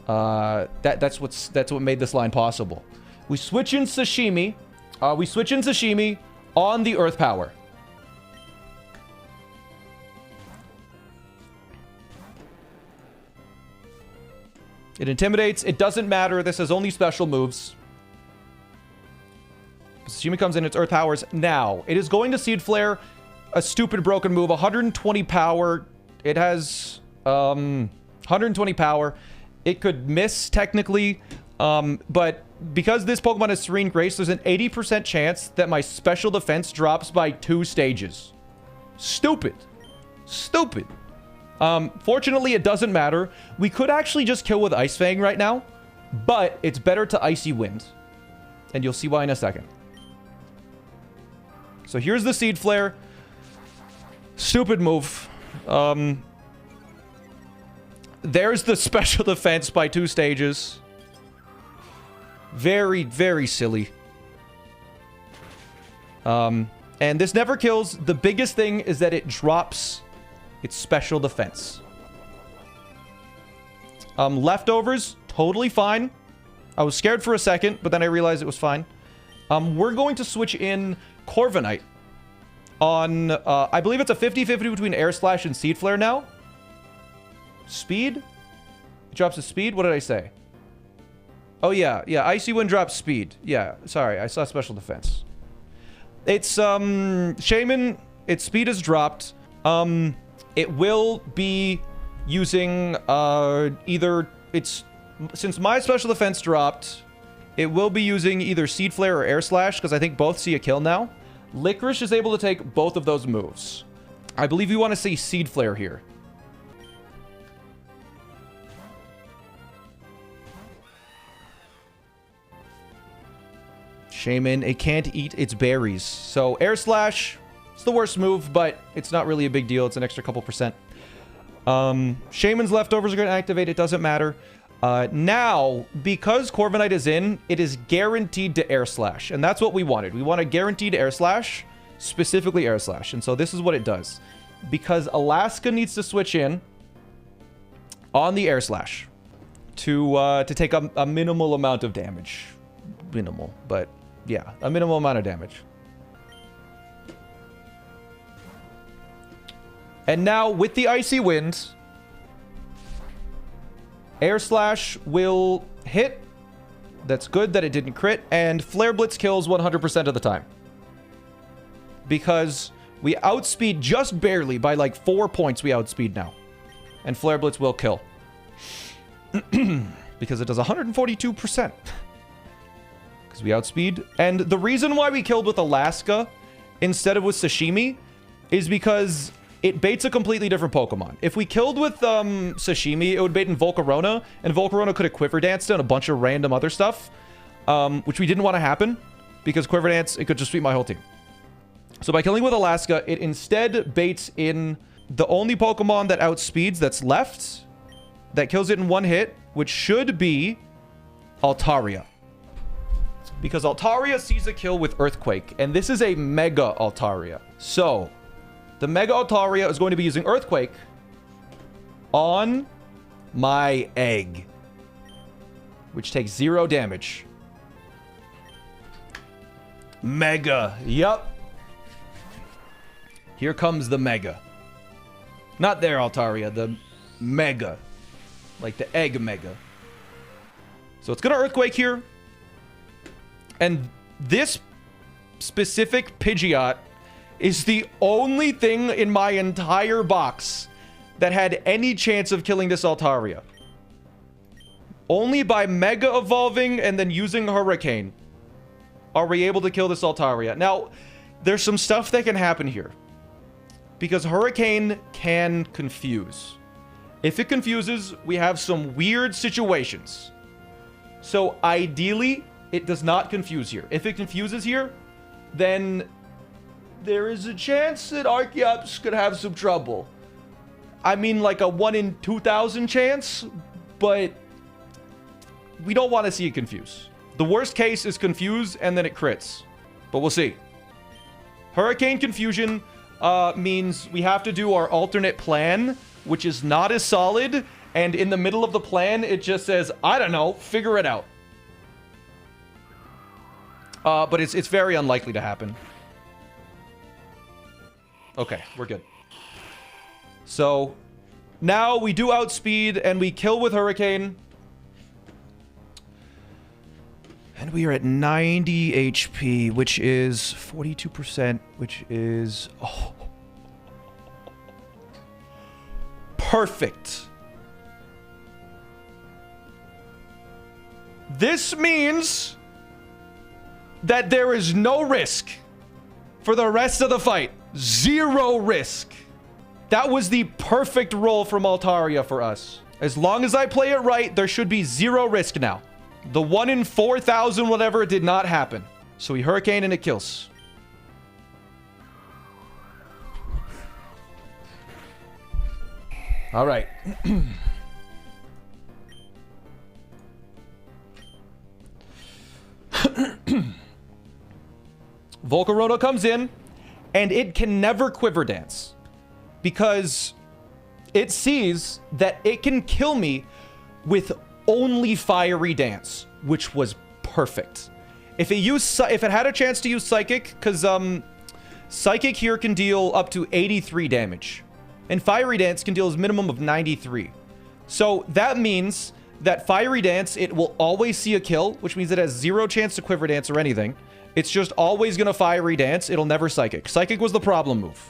That's what made this line possible. We switch in Sashimi. On the Earth Power. It intimidates. It doesn't matter. This has only special moves. Sashimi comes in, its Earth Powers. Now, it is going to Seed Flare, a stupid broken move, 120 power. It has 120 power. It could miss, technically, but because this Pokemon has Serene Grace, there's an 80% chance that my special defense drops by 2 stages. Stupid. Stupid. Fortunately, it doesn't matter. We could actually just kill with Ice Fang right now, but it's better to Icy Wind. And you'll see why in a second. So here's the Seed Flare. Stupid move. There's the special defense by 2 stages. Very, very silly. And this never kills. The biggest thing is that it drops its special defense. Leftovers, totally fine. I was scared for a second, but then I realized it was fine. we're going to switch in Corviknight on, I believe it's a 50-50 between Air Slash and Seed Flare now. Speed? It drops the speed? What did I say? Oh, yeah. Yeah, Icy Wind drops speed. Yeah, sorry. I saw Special Defense. It's, Shaman, its speed is dropped. It will be using, either, since my Special Defense dropped, it will be using either Seed Flare or Air Slash, because I think both see a kill now. Licorice is able to take both of those moves. I believe you want to see Seed Flare here. Shaman, it can't eat its berries. So Air Slash, it's the worst move, but it's not really a big deal. It's an extra couple percent. Shaman's leftovers are going to activate. It doesn't matter. Now, because Corviknight is in, it is guaranteed to Air Slash. And that's what we wanted. We want a guaranteed Air Slash, specifically Air Slash. And so this is what it does. Because Alaska needs to switch in on the Air Slash to take a minimal amount of damage. Minimal, but yeah, a minimal amount of damage. And now, with the Icy Wind, Air Slash will hit. That's good that it didn't crit. And Flare Blitz kills 100% of the time. Because we outspeed just barely by like 4 points we outspeed now. And Flare Blitz will kill. Because it does 142%. Because we outspeed. And the reason why we killed with Alaska instead of with Sashimi is because it baits a completely different Pokemon. If we killed with Sashimi, it would bait in Volcarona, and Volcarona could have Quiver Danced and a bunch of random other stuff, which we didn't want to happen, because Quiver Dance, it could just sweep my whole team. So by killing with Alaska, it instead baits in the only Pokemon that outspeeds that's left, that kills it in one hit, which should be Altaria. Because Altaria sees a kill with Earthquake, and this is a Mega Altaria. So the Mega Altaria is going to be using Earthquake on my egg, which takes 0 damage. Mega. Yup. Here comes the Mega. Not there, Altaria. The Mega. Like the egg Mega. So it's going to Earthquake here. And this specific Pidgeot is the only thing in my entire box that had any chance of killing this Altaria. Only by Mega Evolving and then using Hurricane are we able to kill this Altaria. Now, there's some stuff that can happen here. Because Hurricane can confuse. If it confuses, we have some weird situations. So ideally, it does not confuse here. If it confuses here, then there is a chance that Archeops could have some trouble. I mean, like a 1 in 2,000 chance, but we don't want to see it confuse. The worst case is confuse and then it crits, but we'll see. Hurricane confusion means we have to do our alternate plan, which is not as solid, and in the middle of the plan, it just says, I don't know, figure it out. But it's very unlikely to happen. Okay, we're good. So, now we do outspeed, and we kill with Hurricane. And we are at 90 HP, which is 42%, which is... Oh. Perfect. This means that there is no risk for the rest of the fight. 0 risk. That was the perfect roll from Altaria for us. As long as I play it right, there should be 0 risk now. The 1 in 4,000 whatever did not happen. So we Hurricane and it kills. All right. Volcarona comes in, and it can never Quiver Dance. Because it sees that it can kill me with only Fiery Dance, which was perfect. If it had a chance to use Psychic, because Psychic here can deal up to 83 damage. And Fiery Dance can deal a minimum of 93. So that means that Fiery Dance, it will always see a kill, which means it has 0 chance to Quiver Dance or anything. It's just always going to Fiery Dance. It'll never Psychic. Psychic was the problem move,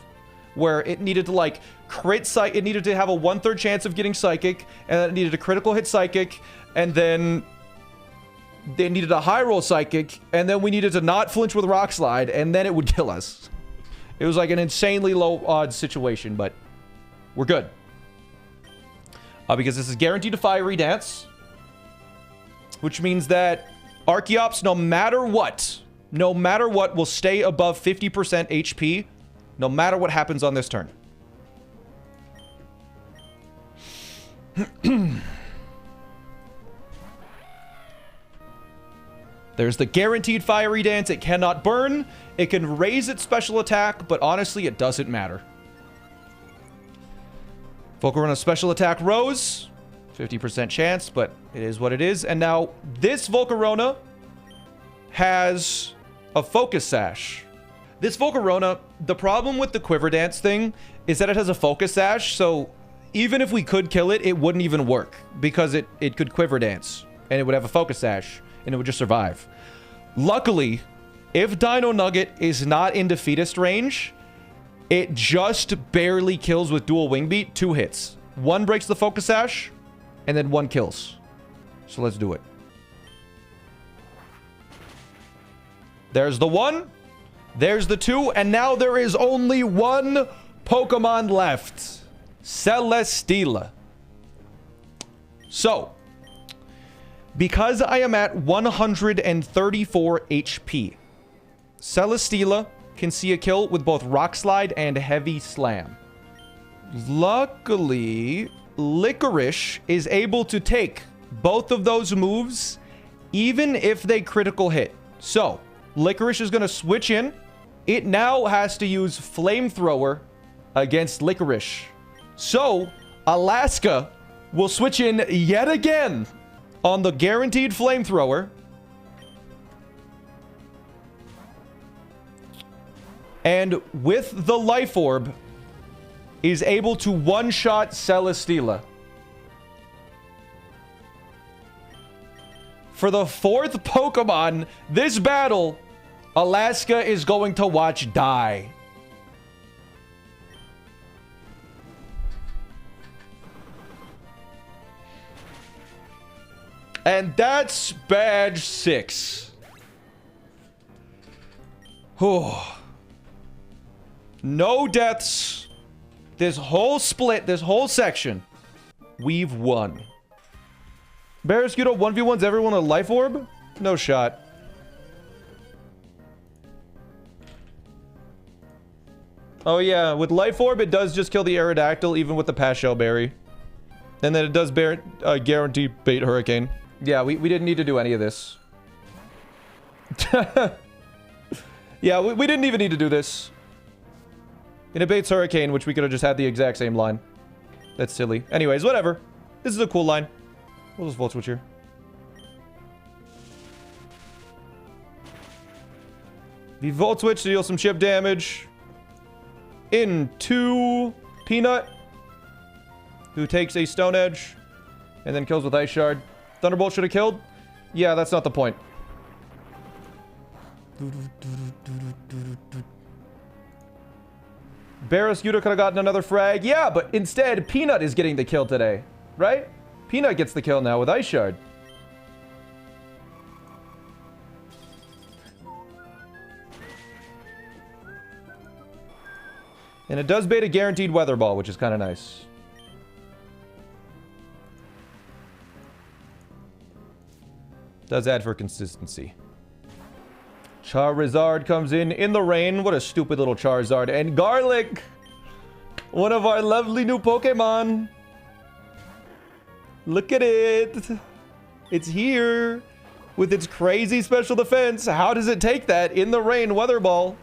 where it needed to, like, it needed to have a 1/3 chance of getting Psychic, and then it needed a critical hit Psychic, and then they needed a high roll Psychic, and then we needed to not flinch with Rock Slide, and then it would kill us. It was like an insanely low odds situation, but we're good. Because this is guaranteed to Fiery Dance, which means that Archeops, no matter what, will stay above 50% HP, no matter what happens on this turn. There's the guaranteed Fiery Dance. It cannot burn. It can raise its special attack, but honestly, it doesn't matter. Volcarona special attack rose. 50% chance, but it is what it is. And now this Volcarona has a Focus Sash. This Volcarona, the problem with the Quiver Dance thing is that it has a Focus Sash, so even if we could kill it, it wouldn't even work because it could Quiver Dance and it would have a Focus Sash and it would just survive. Luckily, if Dino Nugget is not in defeatist range, it just barely kills with dual wing beat. 2 hits. 1 breaks the Focus Sash, and then 1 kills. So let's do it. There's the 1. There's the 2. And now there is only 1 Pokemon left. Celesteela. So, because I am at 134 HP, Celesteela can see a kill with both Rock Slide and Heavy Slam. Luckily, Licorice is able to take both of those moves, even if they critical hit. So, Licorice is going to switch in. It now has to use Flamethrower against Licorice. So, Alaska will switch in yet again on the guaranteed Flamethrower. And with the Life Orb, is able to one-shot Celesteela. For the 4th Pokemon this battle, Alaska is going to watch die. And that's badge 6. Oh. No deaths. This whole split, this whole section, we've won. Barrascudo 1v1s everyone a Life Orb? No shot. Oh yeah, with Life Orb, it does just kill the Aerodactyl, even with the Pashell Berry. And then it does guarantee bait Hurricane. Yeah, we didn't need to do any of this. Yeah, we didn't even need to do this. And it baits Hurricane, which we could have just had the exact same line. That's silly. Anyways, whatever. This is a cool line. We'll just Volt Switch here. The Volt Switch to deal some chip damage into Peanut, who takes a Stone Edge and then kills with Ice Shard. Thunderbolt should have killed. Yeah, that's not the point. Barrascuda could have gotten another frag. Yeah, but instead, Peanut is getting the kill today. Right? Peanut gets the kill now with Ice Shard. And it does bait a guaranteed Weather Ball, which is kind of nice. Does add for consistency. Charizard comes in the rain. What a stupid little Charizard. And Garlic! One of our lovely new Pokemon. Look at it. It's here. With its crazy special defense. How does it take that in the rain Weather Ball?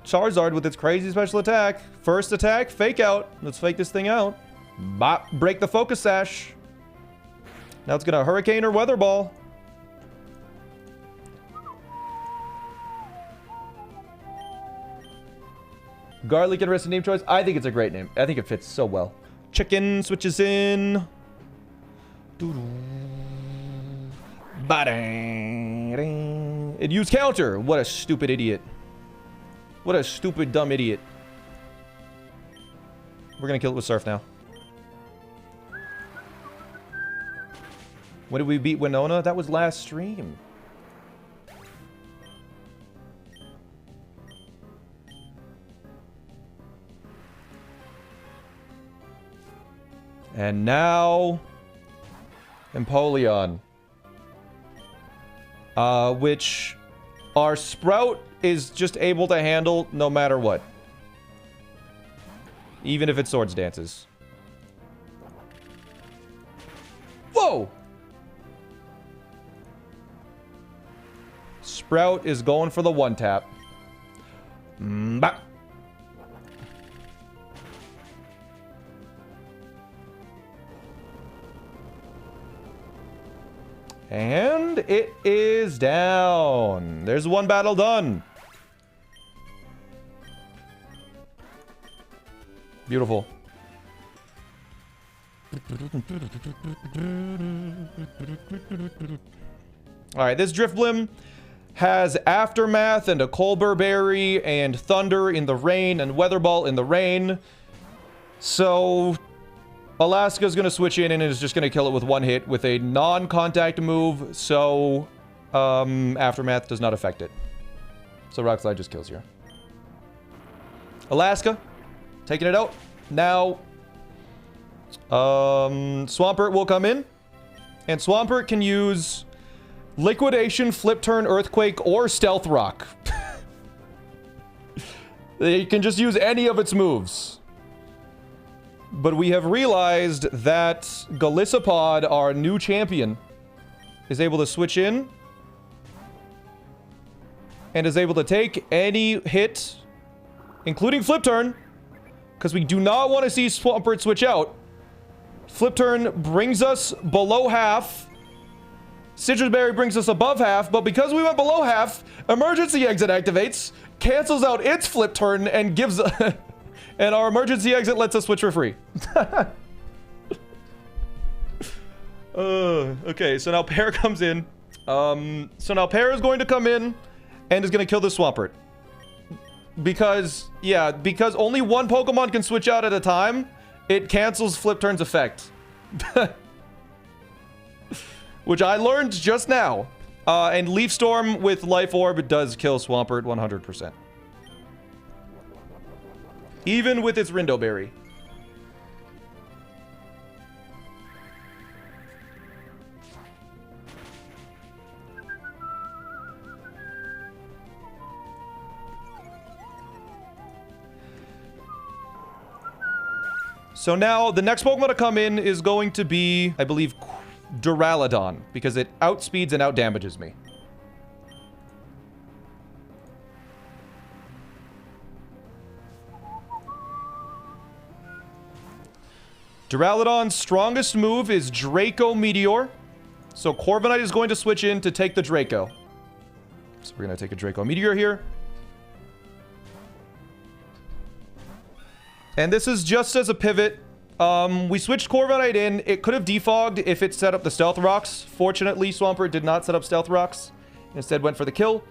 Charizard with its crazy special attack. First attack, Fake Out. Let's fake this thing out. Bop, break the Focus Sash. Now it's gonna Hurricane or Weather Ball. Garlic interesting name choice. I think it's a great name. I think it fits so well. Chicken switches in. It used counter. What a stupid idiot. What a stupid, dumb idiot. We're gonna kill it with Surf now. When did we beat Winona? That was last stream. And now... Empoleon. Which our Sprout is just able to handle no matter what. Even if it Swords Dances. Whoa! Sprout is going for the one tap. Bop. And it is down. There's one battle done. Beautiful. Alright, this Drifblim has Aftermath and a Colbur Berry and Thunder in the rain and Weather Ball in the rain. So Alaska's going to switch in and is just going to kill it with one hit with a non-contact move. So Aftermath does not affect it. So Rock Slide just kills you. Alaska taking it out. Now Swampert will come in. And Swampert can use Liquidation, Flip Turn, Earthquake, or Stealth Rock. They can just use any of its moves. But we have realized that Galissapod, our new champion, is able to switch in. And is able to take any hit, including Flip Turn. Because we do not want to see Swampert switch out. Flip Turn brings us below half. Citrus Berry brings us above half, but because we went below half, Emergency Exit activates, cancels out its Flip Turn, and gives... and our Emergency Exit lets us switch for free. Okay, so now Pear comes in. So now Pear is going to come in and is going to kill the Swampert. Because, yeah, because only one Pokemon can switch out at a time, it cancels Flip Turn's effect. Which I learned just now. And Leaf Storm with Life Orb does kill Swampert 100%. Even with its Rindo Berry. So now, the next Pokemon to come in is going to be, I believe, Duraludon, because it outspeeds and outdamages me. Duraludon's strongest move is Draco Meteor. So Corviknight is going to switch in to take the Draco. So we're going to take a Draco Meteor here. And this is just as a pivot. We switched Corviknight in. It could have defogged if it set up the Stealth Rocks. Fortunately, Swampert did not set up Stealth Rocks. Instead went for the kill.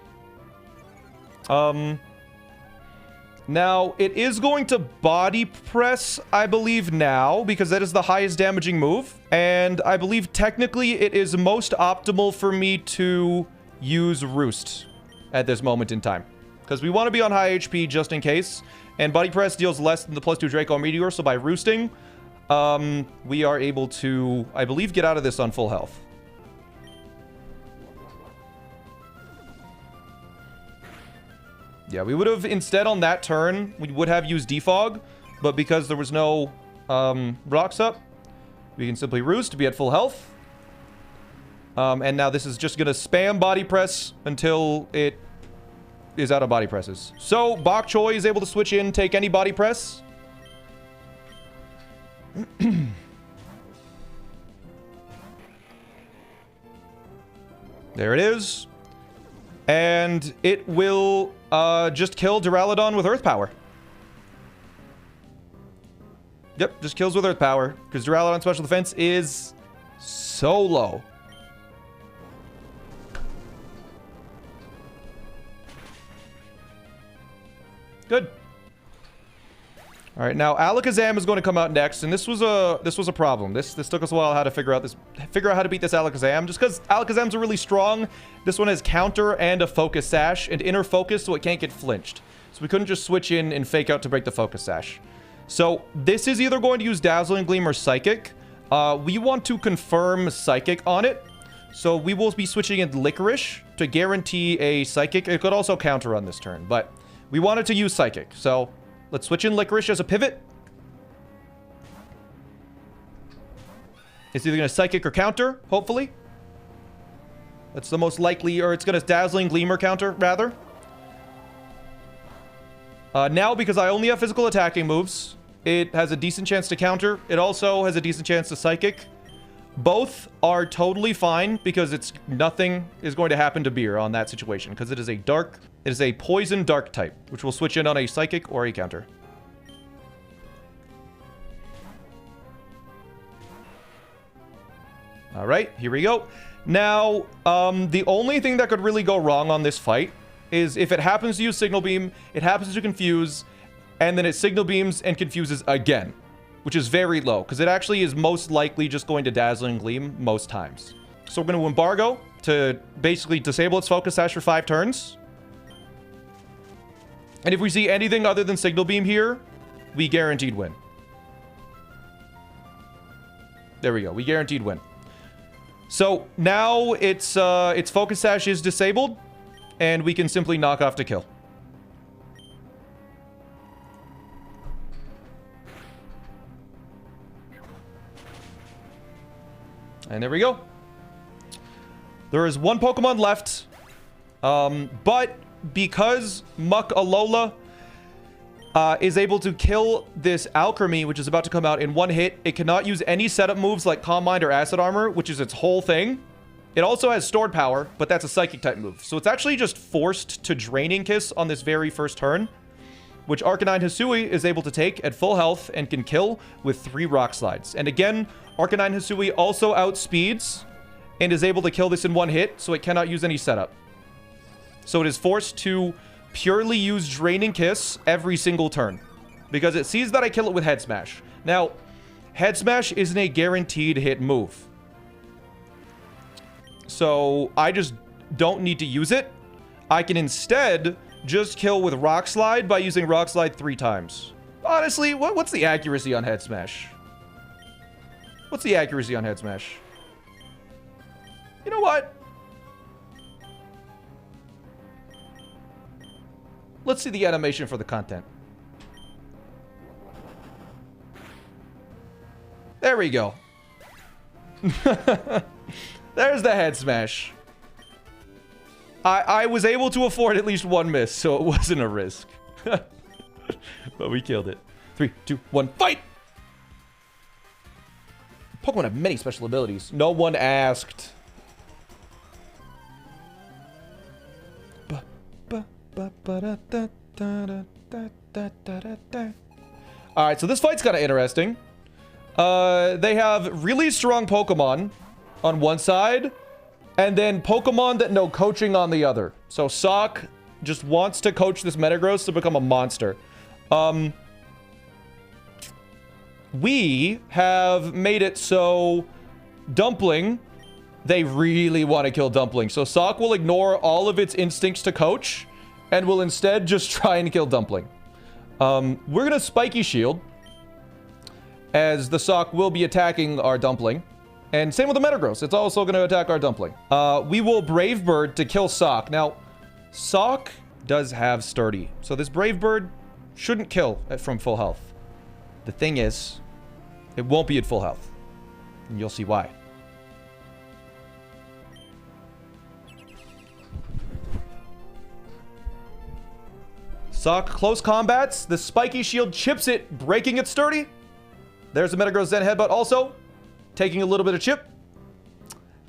Now, it is going to Body Press, I believe now, because that is the highest damaging move. And I believe technically it is most optimal for me to use Roost at this moment in time. Because we want to be on high HP just in case. And Body Press deals less than the +2 Draco Meteor, so by roosting, we are able to, I believe, get out of this on full health. Yeah, we would have, instead on that turn, we would have used Defog, but because there was no rocks up, we can simply roost to be at full health. And now this is just going to spam Body Press until it is out of Body Presses. So, Bok Choy is able to switch in, take any Body Press. There it is. And it will just kill Duraludon with Earth Power. Yep, just kills with Earth Power, because Duraludon special defense is so low. Good. All right, now Alakazam is going to come out next, and this was a problem. This took us a while how to figure out how to beat this Alakazam, just because Alakazams are really strong. This one has counter and a focus sash and inner focus, so it can't get flinched. So we couldn't just switch in and fake out to break the focus sash. So this is either going to use Dazzling Gleam or Psychic. We want to confirm Psychic on it, so we will be switching in Licorice to guarantee a Psychic. It could also counter on this turn, but we wanted to use Psychic, so let's switch in Licorice as a pivot. It's either going to Psychic or counter, hopefully. That's the most likely, or it's going to Dazzling Gleam or counter, rather. Now, because I only have physical attacking moves, it has a decent chance to counter. It also has a decent chance to Psychic. Both are totally fine because nothing is going to happen to Beer on that situation because it is a poison dark type, which will switch in on a Psychic or a counter. All right, here we go. Now, the only thing that could really go wrong on this fight is if it happens to use Signal Beam, it happens to confuse, and then it Signal Beams and confuses again, which is very low, because it actually is most likely just going to Dazzling Gleam most times. So we're going to Embargo to basically disable its Focus Sash for 5 turns. And if we see anything other than Signal Beam here, we guaranteed win. There we go. We guaranteed win. So now its Focus Sash is disabled, and we can simply knock off to kill. And there we go. There is one Pokemon left. But because Muck Alola is able to kill this Alchemy, which is about to come out in one hit, it cannot use any setup moves like Calm Mind or Acid Armor, which is its whole thing. It also has Stored Power, but that's a Psychic type move. So it's actually just forced to Draining Kiss on this very first turn, which Arcanine Hisui is able to take at full health and can kill with 3 Rock Slides. And again, Arcanine Hisui also outspeeds and is able to kill this in one hit, so it cannot use any setup. So it is forced to purely use Draining Kiss every single turn because it sees that I kill it with Head Smash. Now, Head Smash isn't a guaranteed hit move. So I just don't need to use it. I can instead just kill with Rock Slide by using Rock Slide 3 times. Honestly, what's the accuracy on Head Smash? What's the accuracy on Head Smash? You know what? Let's see the animation for the content. There we go. There's the Head Smash. I was able to afford at least one miss, so it wasn't a risk. But we killed it. 3, 2, 1, fight! Pokemon have many special abilities. No one asked. Alright, so this fight's kind of interesting. They have really strong Pokemon on one side, and then Pokemon that know coaching on the other. So Sock just wants to coach this Metagross to become a monster. We have made it so Dumpling, they really want to kill Dumpling. So Sock will ignore all of its instincts to coach and will instead just try and kill Dumpling. We're going to Spiky Shield, as the Sock will be attacking our Dumpling. And same with the Metagross. It's also going to attack our Dumpling. We will Brave Bird to kill Sock. Now, Sock does have Sturdy. So this Brave Bird shouldn't kill from full health. The thing is, it won't be at full health. And you'll see why. Sock close combats. The Spiky Shield chips it, breaking its Sturdy. There's the Metagross Zen Headbutt also, taking a little bit of chip.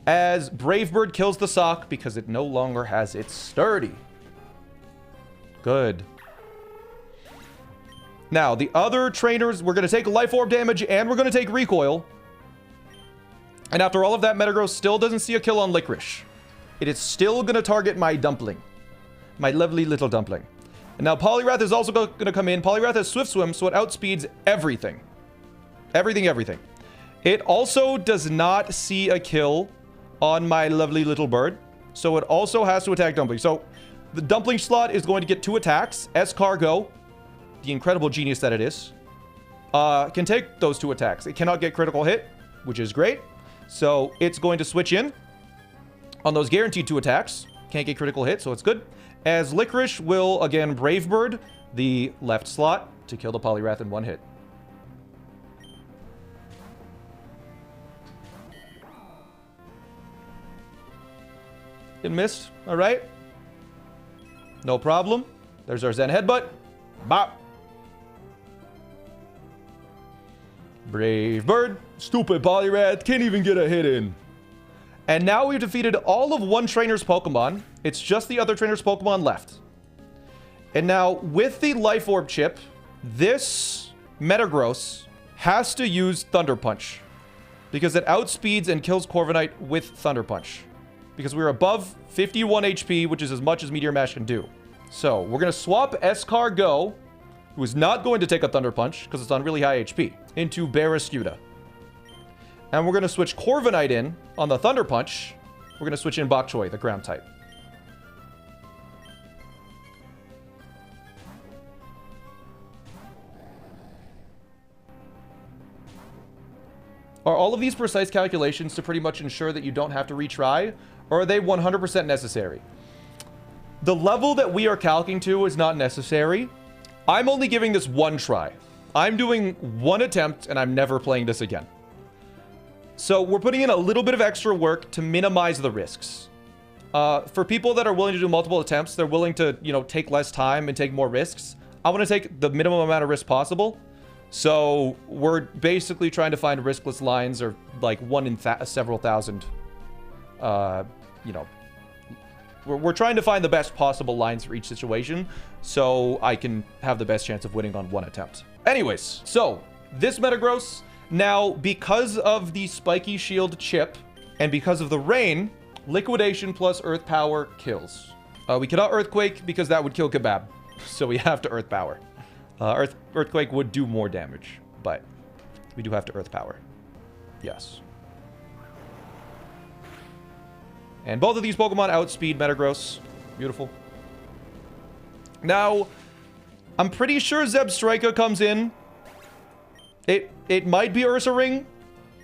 As Brave Bird kills the Sock because it no longer has its Sturdy. Good. Now, the other trainers, we're going to take life orb damage and we're going to take recoil. And after all of that, Metagross still doesn't see a kill on Licorice. It is still going to target my dumpling. My lovely little dumpling. And now Poliwrath is also going to come in. Poliwrath has Swift Swim, so it outspeeds everything. Everything. It also does not see a kill on my lovely little bird. So it also has to attack Dumpling. So the Dumpling slot is going to get 2 attacks. S-Cargo, the incredible genius that it is, can take those 2 attacks. It cannot get critical hit, which is great. So it's going to switch in on those guaranteed 2 attacks. Can't get critical hit, so it's good. As Licorice will, again, Brave Bird the left slot to kill the Poliwrath in 1 hit. It missed. All right. No problem. There's our Zen Headbutt. Bop. Brave Bird. Stupid Poliwrath. Can't even get a hit in. And now we've defeated all of one trainer's Pokemon. It's just the other trainer's Pokemon left. And now, with the Life Orb chip, this Metagross has to use Thunder Punch. Because it outspeeds and kills Corviknight with Thunder Punch. Because we're above 51 HP, which is as much as Meteor Mash can do. So, we're going to swap S-Cargo, who is not going to take a Thunder Punch, because it's on really high HP, into Barraskewda. And we're going to switch Corviknight in on the Thunder Punch. We're going to switch in Bok Choy, the ground type. Are all of these precise calculations to pretty much ensure that you don't have to retry? Or are they 100% necessary? The level that we are calcing to is not necessary. I'm only giving this 1 try. I'm doing 1 attempt and I'm never playing this again. So we're putting in a little bit of extra work to minimize the risks. For people that are willing to do multiple attempts, they're willing to, you know, take less time and take more risks. I want to take the minimum amount of risk possible. So we're basically trying to find riskless lines, or like 1 in several thousand. You know, we're trying to find the best possible lines for each situation, so I can have the best chance of winning on 1 attempt. Anyways, so this Metagross, now because of the Spiky Shield chip and because of the rain, Liquidation plus Earth Power kills. We cannot Earthquake because that would kill Kebab, so we have to Earth Power. Earthquake would do more damage, but we do have to Earth Power. Yes. And both of these Pokemon outspeed Metagross. Beautiful. Now, I'm pretty sure Zebstrika comes in. It might be Ursaring,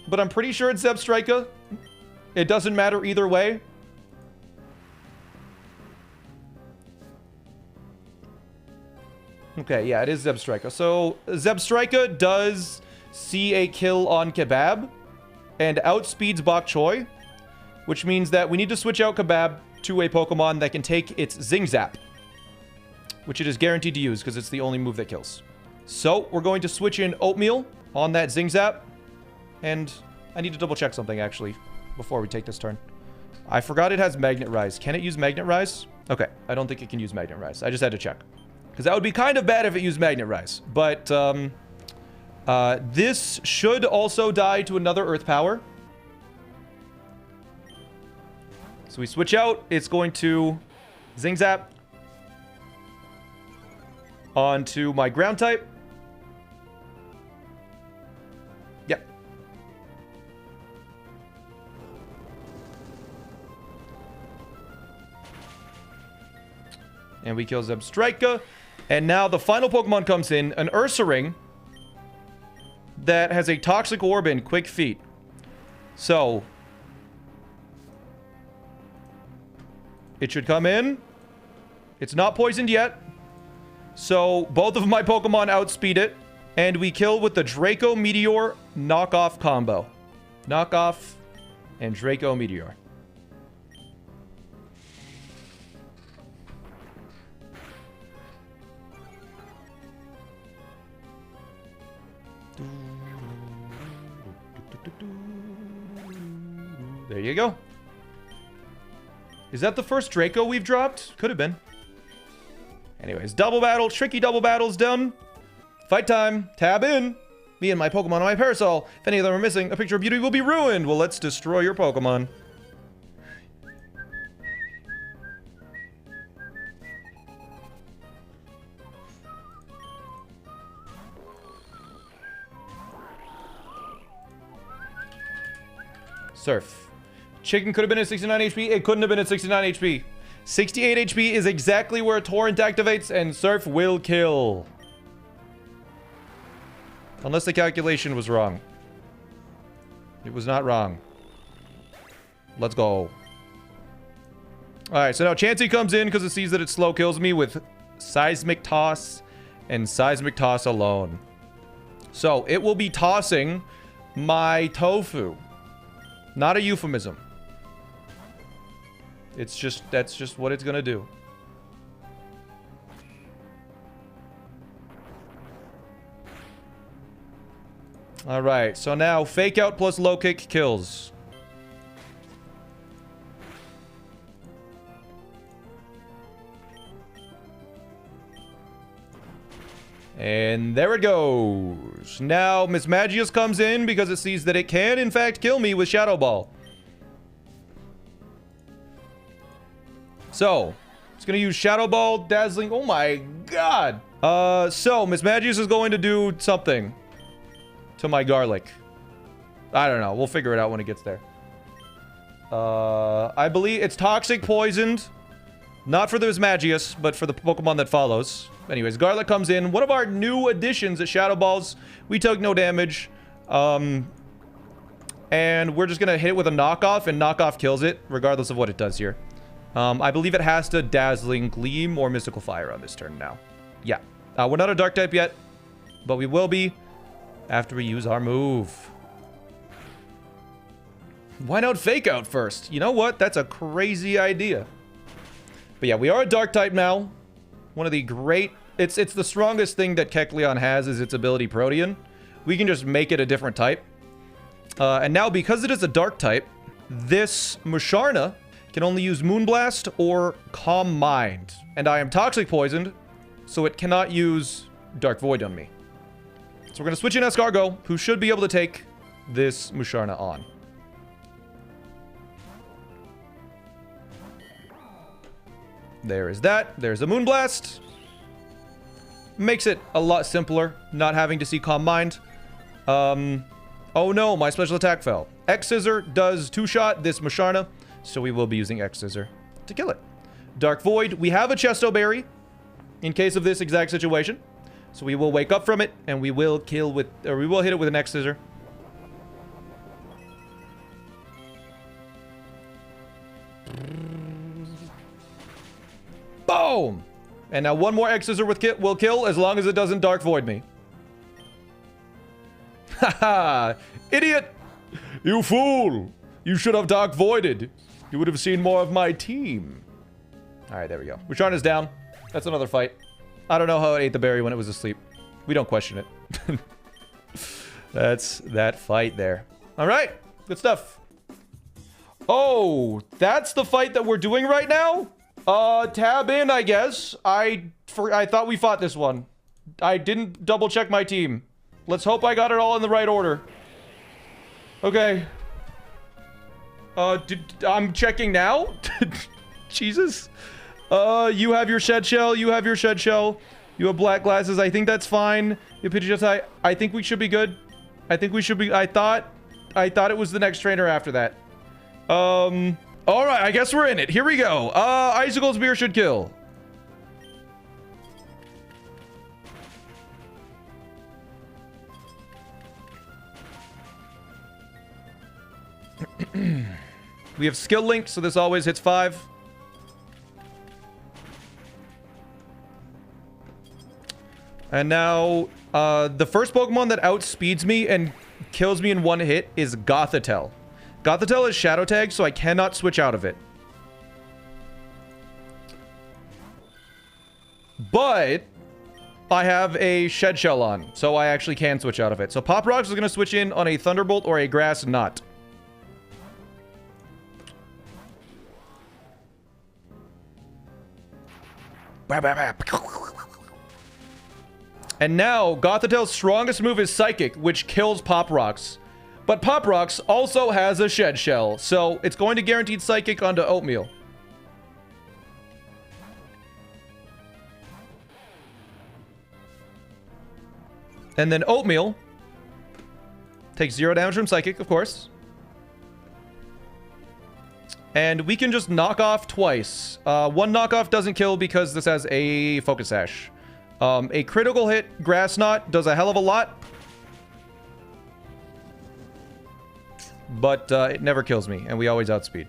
but I'm pretty sure it's Zebstrika. It doesn't matter either way. Okay, yeah, it is Zebstrika. So, Zebstrika does see a kill on Kebab and outspeeds Bok Choy, which means that we need to switch out Kebab to a Pokemon that can take its Zing Zap, which it is guaranteed to use because it's the only move that kills. So, we're going to switch in Oatmeal on that Zing Zap, and I need to double check something, actually, before we take this turn. I forgot it has Magnet Rise. Can it use Magnet Rise? Okay, I don't think it can use Magnet Rise. I just had to check. Because that would be kind of bad if it used Magnet Rise. But, this should also die to another Earth Power. So we switch out. It's going to Zing Zap onto my ground type. Yep. And we kill Zebstrika. And now the final Pokemon comes in, an Ursaring that has a Toxic Orb and Quick Feet. So it should come in. It's not poisoned yet. So both of my Pokemon outspeed it. And we kill with the Draco Meteor knockoff combo. Knockoff and Draco Meteor. There you go. Is that the first Draco we've dropped? Could have been. Anyways, double battle. Tricky double battle's done. Fight time. Tab in. Me and my Pokemon on my parasol. If any of them are missing, a picture of beauty will be ruined. Well, let's destroy your Pokemon. Surf. Chicken could have been at 69 HP. It couldn't have been at 69 HP. 68 HP is exactly where Torrent activates, and Surf will kill. Unless the calculation was wrong. It was not wrong. Let's go. Alright, so now Chansey comes in because it sees that it slow kills me with Seismic Toss and Seismic Toss alone. So, it will be tossing my Tofu. Not a euphemism. It's just, that's just what it's gonna do. Alright, so now Fake Out plus Low Kick kills. And there it goes. Now Miss Magius comes in because it sees that it can, in fact, kill me with Shadow Ball. So, it's gonna use Shadow Ball, Dazzling. Oh my god. So Miss Magius is going to do something to my garlic. I don't know. We'll figure it out when it gets there. I believe it's Toxic Poisoned. Not for the Miss Magius, but for the Pokemon that follows. Anyways, Garlic comes in. One of our new additions at Shadow Balls. We took no damage. And we're just gonna hit it with a knockoff, and knockoff kills it, regardless of what it does here. I believe it has to Dazzling Gleam or Mystical Fire on this turn now. Yeah. We're not a Dark type yet, but we will be after we use our move. Why not Fake Out first? You know what? That's a crazy idea. But yeah, we are a Dark type now. One of the great... It's the strongest thing that Kecleon has is its ability Protean. We can just make it a different type. And now, because it is a Dark type, this Musharna can only use Moonblast or Calm Mind. And I am Toxic Poisoned, so it cannot use Dark Void on me. So we're going to switch in Escargot, who should be able to take this Musharna on. There is that. There's a Moonblast. Makes it a lot simpler, not having to see Calm Mind. Oh no, my special attack fell. X-Scissor does two-shot this Musharna, so we will be using X-Scissor to kill it. Dark Void, we have a Chesto Berry in case of this exact situation. So we will wake up from it, and we will kill with, or we will hit it with an X-Scissor. Boom! And now one more X-Scissor will kill as long as it doesn't Dark Void me. Haha! Idiot! You fool! You should have Dark Voided. You would have seen more of my team. Alright, there we go. Musharna's down. That's another fight. I don't know how it ate the berry when it was asleep. We don't question it. That's that fight there. Alright, good stuff. Oh, that's the fight that we're doing right now? Tab in, I guess. I thought we fought this one. I didn't double check my team. Let's hope I got it all in the right order. Okay. I'm checking now? Jesus. You have your shed shell. You have your shed shell. You have black glasses. I think that's fine. You Pidgeotto. I think we should be good. I think we should be... I thought it was the next trainer after that. All right, I guess we're in it. Here we go. Icicle Spear should kill. We have Skill Link, so this always hits 5. And now, the first Pokemon that outspeeds me and kills me in one hit is Gothitelle. Gothitelle is Shadow Tag, so I cannot switch out of it. But I have a Shed Shell on, so I actually can switch out of it. So Pop Rocks is going to switch in on a Thunderbolt or a Grass Knot. And now, Gothitel's strongest move is Psychic, which kills Pop Rocks. But Pop Rocks also has a Shed Shell, so it's going to guaranteed Psychic onto Oatmeal. And then Oatmeal takes 0 damage from Psychic, of course. And we can just knock off twice. One knockoff doesn't kill because this has a Focus Sash. A critical hit, Grass Knot, does a hell of a lot. But it never kills me, and we always outspeed.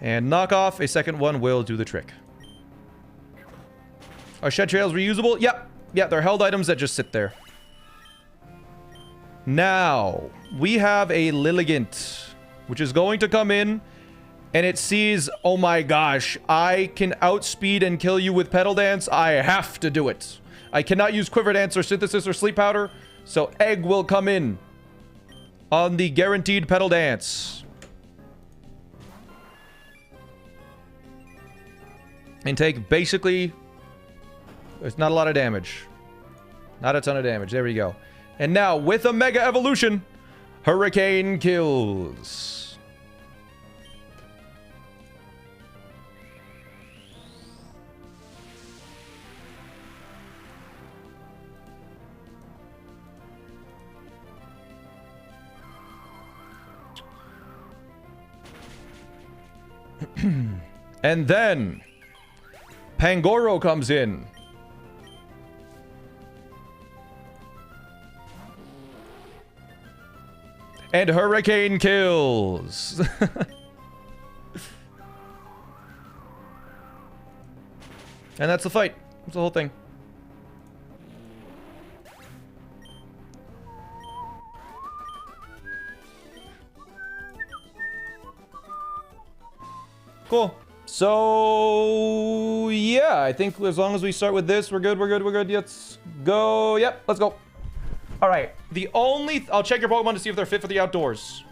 And knock off, a second one will do the trick. Are Shed Trails reusable? Yep. Yeah, they're held items that just sit there. Now, we have a Lilligant, which is going to come in, and it sees, oh my gosh, I can outspeed and kill you with Petal Dance. I have to do it. I cannot use Quiver Dance or Synthesis or Sleep Powder, so Egg will come in on the guaranteed Petal Dance. And take basically, it's not a lot of damage. Not a ton of damage. There we go. And now, with a Mega Evolution, Hurricane kills. And then, Pangoro comes in. And Hurricane kills. And that's the fight. That's the whole thing. Cool. So, yeah, I think as long as we start with this, we're good, we're good, we're good. Let's go. Yep, let's go. All right. The only... I'll check your Pokemon to see if they're fit for the outdoors.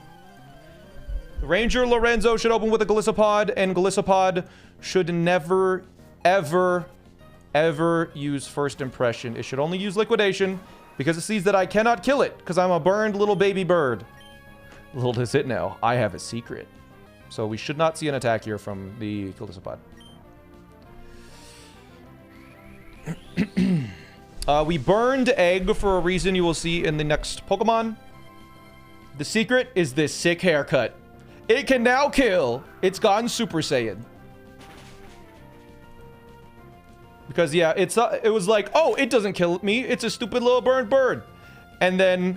Ranger Lorenzo should open with a Galissapod, and Galissapod should never, ever, ever use First Impression. It should only use Liquidation, because it sees that I cannot kill it, because I'm a burned little baby bird. Little does it know, I have a secret. So we should not see an attack here from the Galissapod. We burned Egg for a reason you will see in the next Pokemon. The secret is this sick haircut. It can now kill. It's gone Super Saiyan. Because, yeah, it was like, oh, it doesn't kill me. It's a stupid little burned bird. And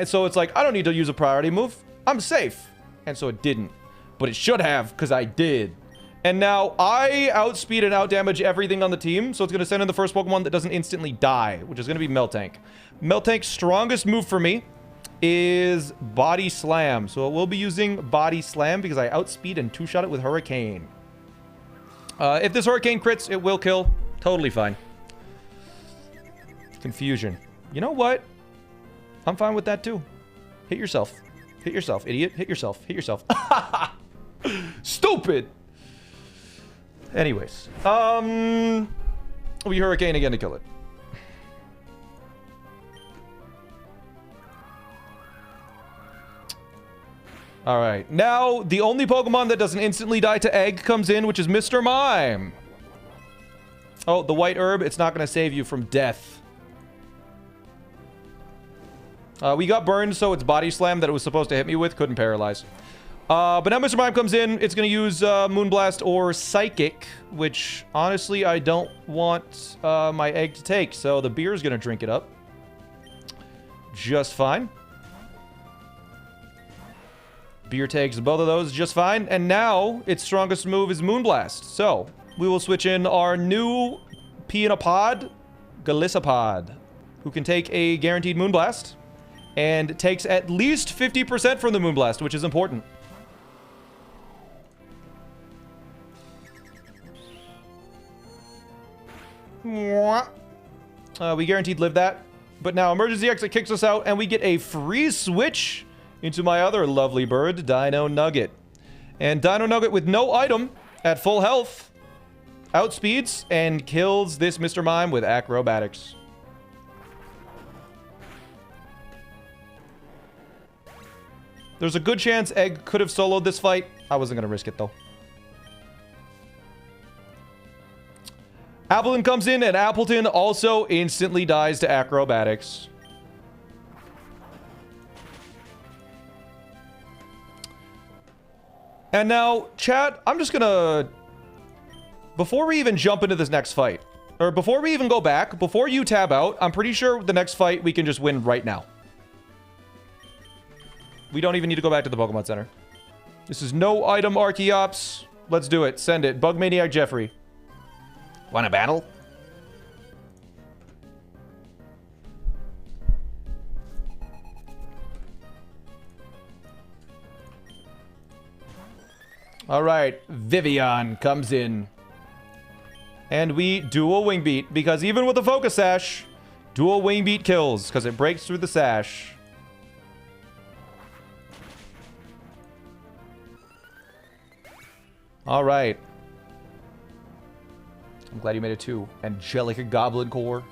so it's like, I don't need to use a priority move. I'm safe. And so it didn't. But it should have, because I did. And now I outspeed and outdamage everything on the team. So it's going to send in the first Pokemon that doesn't instantly die, which is going to be Meltank. Meltank's strongest move for me is Body Slam. So it will be using Body Slam because I outspeed and two-shot it with Hurricane. If this Hurricane crits, it will kill. Totally fine. Confusion. You know what? I'm fine with that too. Hit yourself. Hit yourself, idiot. Hit yourself. Hit yourself. Stupid! Anyways. We Hurricane again to kill it. Alright. Now, the only Pokemon that doesn't instantly die to Egg comes in, which is Mr. Mime. Oh, the white herb. It's not going to save you from death. We got burned, so it's Body Slam that it was supposed to hit me with. Couldn't paralyze. But now Mr. Mime comes in. It's going to use Moonblast or Psychic, which, honestly, I don't want my Egg to take. So the beer is going to drink it up. Just fine. Beer takes both of those just fine. And now, its strongest move is Moonblast. So, we will switch in our new Pea in a Pod, Galissapod, who can take a guaranteed Moonblast. And takes at least 50% from the Moonblast, which is important. We guaranteed live that. But now Emergency Exit kicks us out, and we get a free switch into my other lovely bird, Dino Nugget. And Dino Nugget with no item at full health outspeeds and kills this Mr. Mime with acrobatics. There's a good chance Egg could have soloed this fight. I wasn't going to risk it, though. Appleton comes in, and Appleton also instantly dies to acrobatics. And now, chat, I'm just gonna... Before we even jump into this next fight, or before we even go back, before you tab out, I'm pretty sure the next fight we can just win right now. We don't even need to go back to the Pokemon Center. This is no item Archeops. Let's do it. Send it. Bug Maniac Jeffrey. Want a battle? Alright, Vivian comes in. And we dual Wing Beat, because even with the Focus Sash, dual Wing Beat kills, because it breaks through the sash. Alright. I'm glad you made it too. Angelic Goblin Core.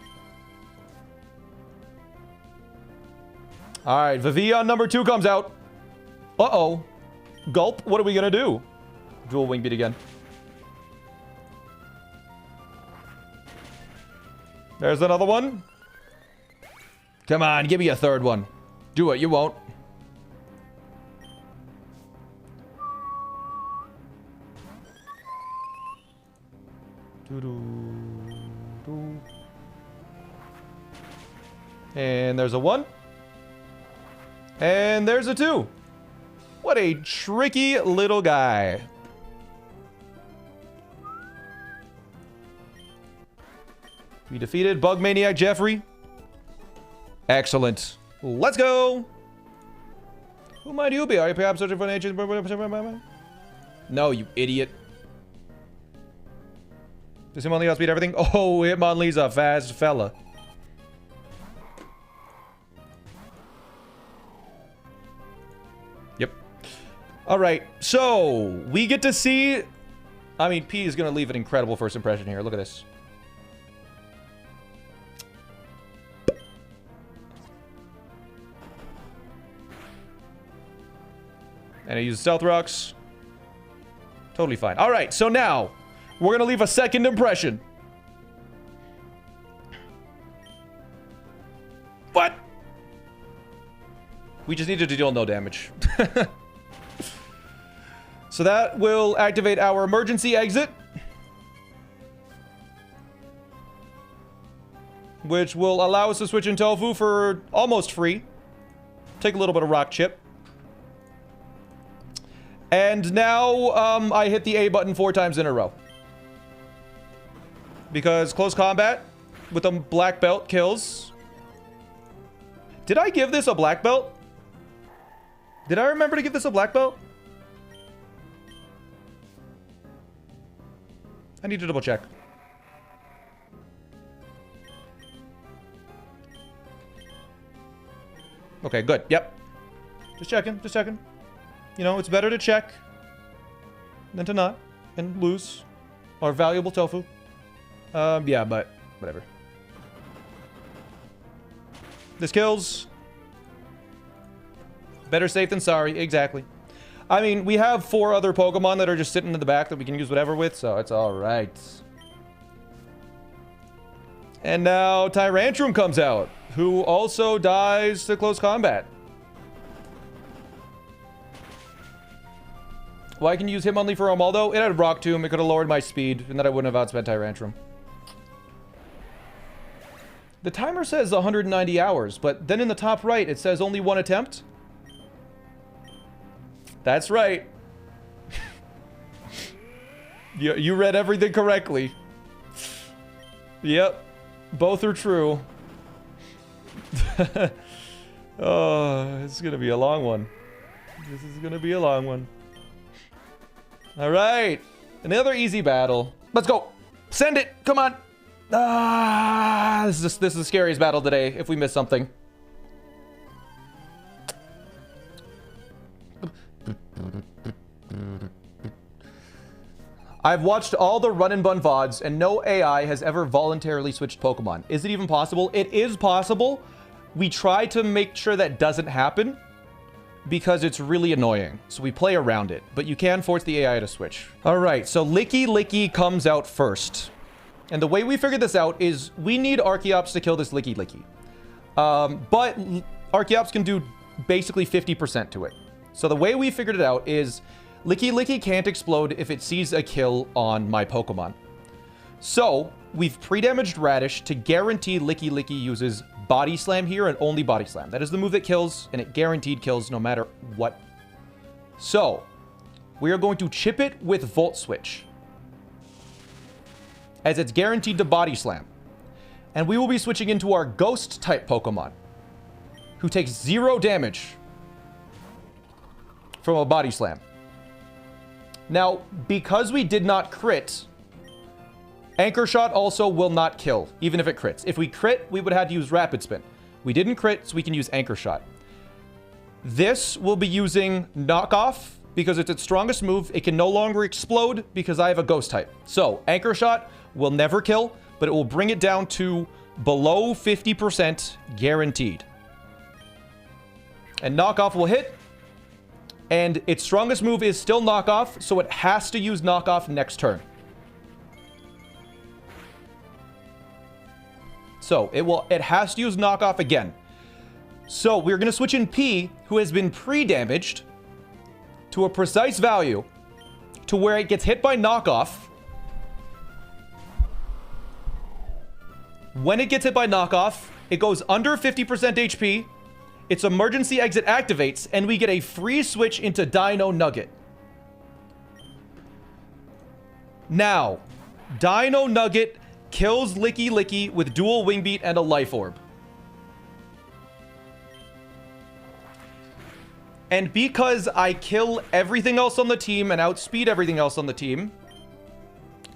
Alright, Vivian number 2 comes out. Uh-oh. Gulp, what are we gonna do? Dual Wing Beat again. There's another one. Come on, give me a third one. Do it, you won't. And there's a 1. And there's a 2. What a tricky little guy. We defeated Bug Maniac Jeffrey. Excellent. Let's go. Who might you be? Are you perhaps searching for an ancient... No, you idiot. Does Hitmonlee outspeed everything? Oh, Hitmonlee's a fast fella. Yep. Alright, so we get to see... I mean, P is going to leave an incredible first impression here. Look at this. And I use Stealth Rocks. Totally fine. Alright, so now... we're going to leave a second impression. What? We just needed to deal no damage. So that will activate our emergency exit. Which will allow us to switch in Tofu for almost free. Take a little bit of Rock Chip. And now I hit the A button 4 times in a row. Because close combat with a black belt kills. Did I give this a black belt? Did I remember to give this a black belt? I need to double check. Okay, good. Yep. Just checking. Just checking. You know, it's better to check than to not and lose our valuable tofu. Yeah, but whatever. This kills. Better safe than sorry. Exactly. I mean, we have 4 other Pokemon that are just sitting in the back that we can use whatever with, so it's alright. And now Tyrantrum comes out, who also dies to close combat. Well, I can use Hitmonlee for Armaldo. It had Rock Tomb. It could have lowered my speed, and then I wouldn't have outspent Tyrantrum. The timer says 190 hours, but then in the top right, it says only 1 attempt. That's right. You read everything correctly. Yep. Both are true. Oh, it's going to be a long one. This is going to be a long one. All right. Another easy battle. Let's go. Send it. Come on. Ah, this is the scariest battle today if we miss something. I've watched all the Run and Bun VODs, and no AI has ever voluntarily switched Pokemon. Is it even possible? It is possible. We try to make sure that doesn't happen because it's really annoying. So we play around it, but you can force the AI to switch. All right, so Licky Licky comes out first. And the way we figured this out is we need Archeops to kill this Licky Licky. But Archeops can do basically 50% to it. So the way we figured it out is Licky Licky can't explode if it sees a kill on my Pokemon. So we've pre-damaged Radish to guarantee Licky Licky uses Body Slam here and only Body Slam. That is the move that kills, and it guaranteed kills no matter what. So we are going to chip it with Volt Switch, as it's guaranteed to Body Slam. And we will be switching into our Ghost-type Pokemon, who takes 0 damage from a Body Slam. Now, because we did not crit, Anchor Shot also will not kill, even if it crits. If we crit, we would have to use Rapid Spin. We didn't crit, so we can use Anchor Shot. This will be using Knockoff, because it's its strongest move. It can no longer explode because I have a Ghost type. So, Anchor Shot will never kill, but it will bring it down to below 50% guaranteed. And Knockoff will hit. And its strongest move is still Knockoff, so it has to use Knockoff next turn. So it has to use Knockoff again. So we're going to switch in P, who has been pre-damaged, to a precise value, to where it gets hit by Knockoff. When it gets hit by Knockoff, it goes under 50% HP. Its emergency exit activates, and we get a free switch into Dino Nugget. Now, Dino Nugget kills Licky Licky with dual Wing Beat and a Life Orb. And because I kill everything else on the team and outspeed everything else on the team,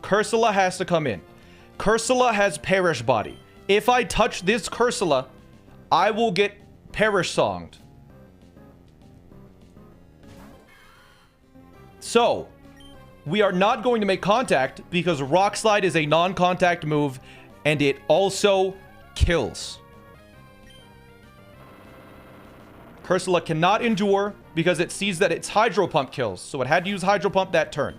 Cursula has to come in. Cursula has Perish Body. If I touch this Cursula, I will get Perish Songed. So, we are not going to make contact because Rock Slide is a non-contact move and it also kills. Cursula cannot endure because it sees that its Hydro Pump kills, so it had to use Hydro Pump that turn.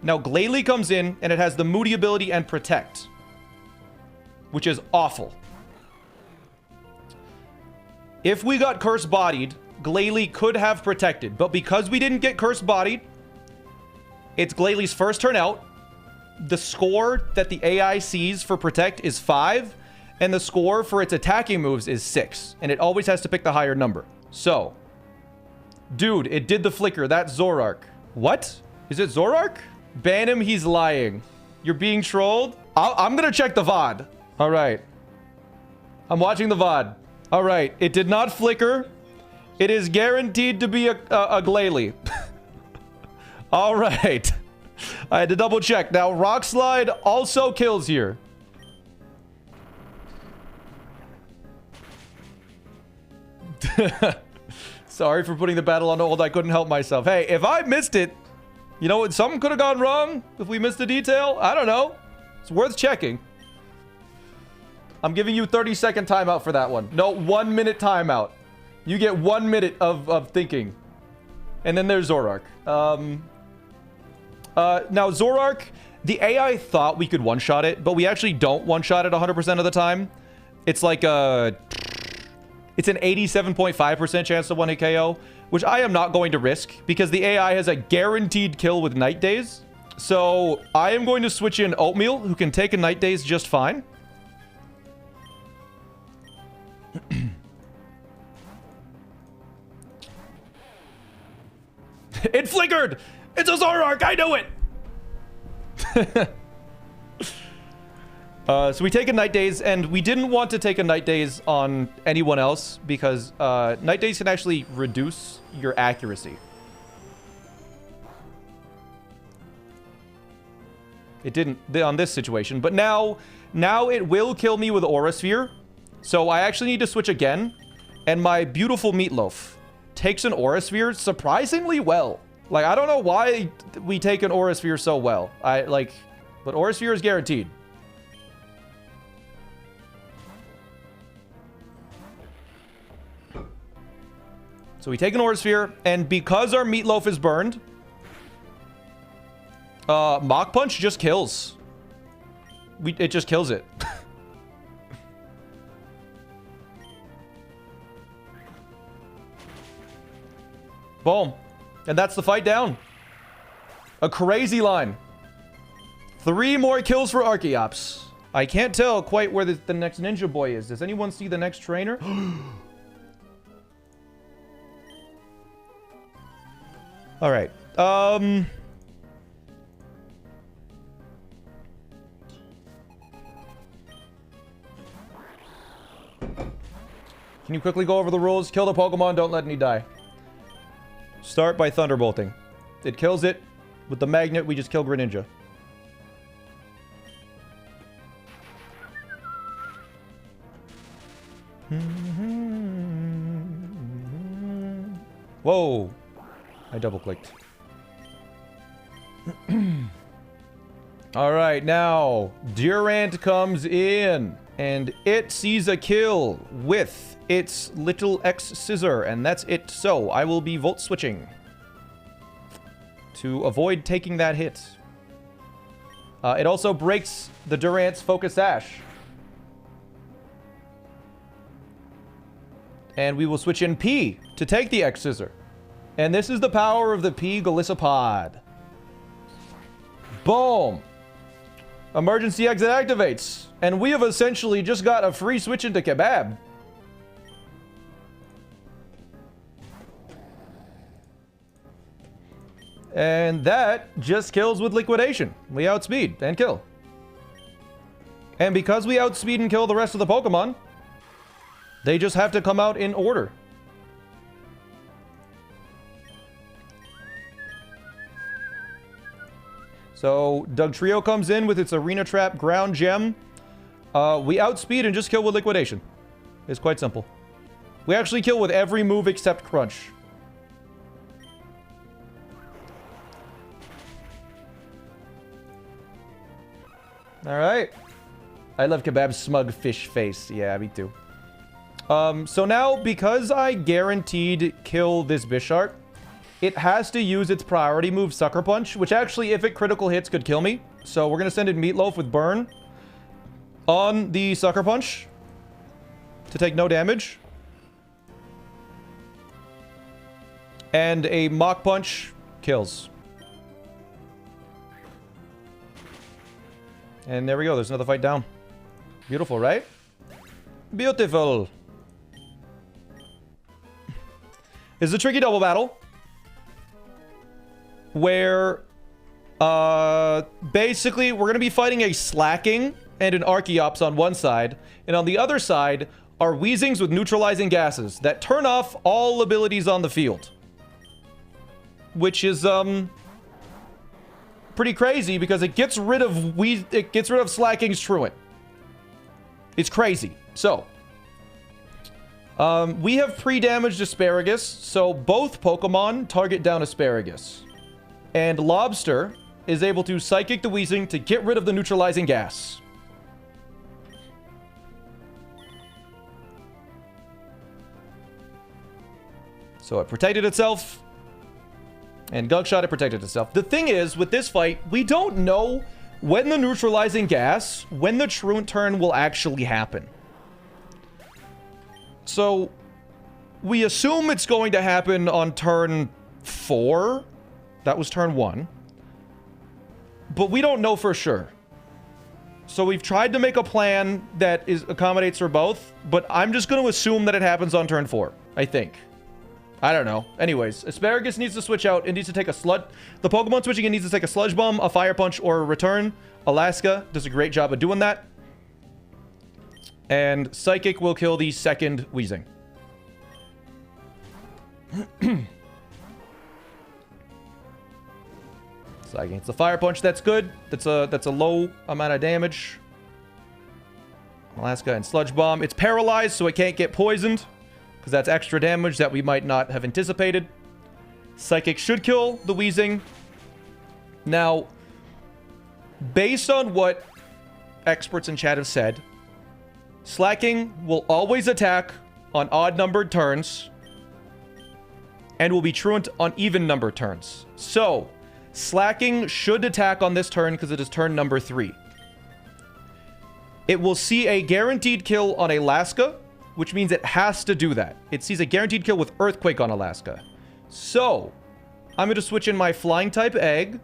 Now Glalie comes in and it has the Moody ability and Protect, which is awful. If we got Curse Bodied, Glalie could have protected, but because we didn't get Curse Bodied, it's Glalie's first turn out. The score that the AI sees for Protect is 5, and the score for its attacking moves is 6, and it always has to pick the higher number. So, dude, it did the flicker. That's Zorark. What? Is it Zorark? Ban him, he's lying. You're being trolled? I'm gonna check the VOD. All right. I'm watching the VOD. All right, it did not flicker. It is guaranteed to be a Glalie. All right. I had to double check. Now, Rock Slide also kills here. Sorry for putting the battle on hold. I couldn't help myself. Hey, if I missed it, you know what? Something could have gone wrong if we missed a detail. I don't know. It's worth checking. I'm giving you 30-second timeout for that one. No, 1 minute timeout. You get 1 minute of thinking. And then there's Zorark. Now, Zorark, the AI thought we could one-shot it, but we actually don't one-shot it 100% of the time. It's like it's an 87.5% chance to 1-hit KO, which I am not going to risk because the AI has a guaranteed kill with Night Days. So I am going to switch in Oatmeal, who can take a Night Days just fine. It flickered! It's a Zorark! I knew it! So we take a Night Days, and we didn't want to take a Night Days on anyone else because Night Days can actually reduce your accuracy. It didn't on this situation, but now it will kill me with Aura Sphere. So I actually need to switch again, and my beautiful Meatloaf takes an Aura Sphere surprisingly well. Like, I don't know why we take an Aura Sphere so well. But Aura Sphere is guaranteed. So we take an Aura Sphere, and because our meatloaf is burned, Mach Punch just kills. It just kills it. Boom. And that's the fight down. A crazy line. 3 more kills for Archeops. I can't tell quite where the next Ninja Boy is. Does anyone see the next trainer? All right. Can you quickly go over the rules? Kill the Pokemon, don't let any die. Start by Thunderbolting. It kills it. With the magnet, we just kill Greninja. Whoa. I double-clicked. Alright, now, Durant comes in. And it sees a kill with its little X scissor, and that's it. So I will be Volt switching to avoid taking that hit. It also breaks the Durant's Focus Sash. And we will switch in P to take the X scissor. And this is the power of the P Golisopod. Boom! Emergency exit activates. And we have essentially just got a free switch into Kebab. And that just kills with liquidation. We outspeed and kill. And because we outspeed and kill the rest of the Pokemon, they just have to come out in order. So Dugtrio comes in with its Arena Trap Ground Gem. We outspeed and just kill with liquidation. It's quite simple. We actually kill with every move except Crunch. Alright. I love Kebab's smug fish face. Yeah, me too. So now, because I guaranteed kill this Bisharp, it has to use its priority move, Sucker Punch, which actually, if it critical hits, could kill me. So we're going to send in Meatloaf with Burn on the Sucker Punch to take no damage. And a Mach Punch kills. And there we go. There's another fight down. Beautiful, right? Beautiful. It's a tricky double battle where basically we're going to be fighting a Slacking and an Archeops on one side, and on the other side are Weezings with neutralizing gases that turn off all abilities on the field, which is pretty crazy because it gets rid of Slacking's Truant. It's crazy. So we have pre-damaged Asparagus, so both Pokemon target down Asparagus. And Lobster is able to Psychic the Weezing to get rid of the neutralizing gas. So it protected itself. And Gugshot, it protected itself. The thing is, with this fight, we don't know when the neutralizing gas, when the Truant turn will actually happen. So we assume it's going to happen on turn 4. That was turn 1. But we don't know for sure. So we've tried to make a plan that accommodates for both, but I'm just going to assume that it happens on turn 4, I think. I don't know. Anyways, Asparagus needs to switch out. It needs to take a Sludge. The Pokemon switching it needs to take a Sludge Bomb, a Fire Punch, or a Return. Alaska does a great job of doing that. And Psychic will kill the second Weezing. So against the Fire Punch, that's good. That's a low amount of damage. Alaska and Sludge Bomb. It's paralyzed, so it can't get poisoned, because that's extra damage that we might not have anticipated. Psychic should kill the Weezing. Now, based on what experts in chat have said, Slacking will always attack on odd-numbered turns and will be truant on even-numbered turns. So, Slacking should attack on this turn because it is turn number 3. It will see a guaranteed kill on Alaska, which means it has to do that. It sees a guaranteed kill with Earthquake on Alaska. So, I'm going to switch in my Flying-type Egg.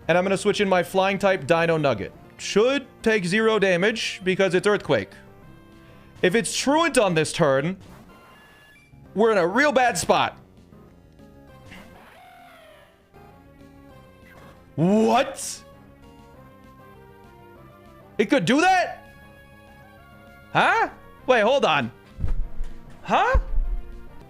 And I'm going to switch in my Flying-type Dino Nugget. Should take 0 damage because it's Earthquake. If it's truant on this turn, we're in a real bad spot. What? It could do that? Huh? Wait, hold on. Huh?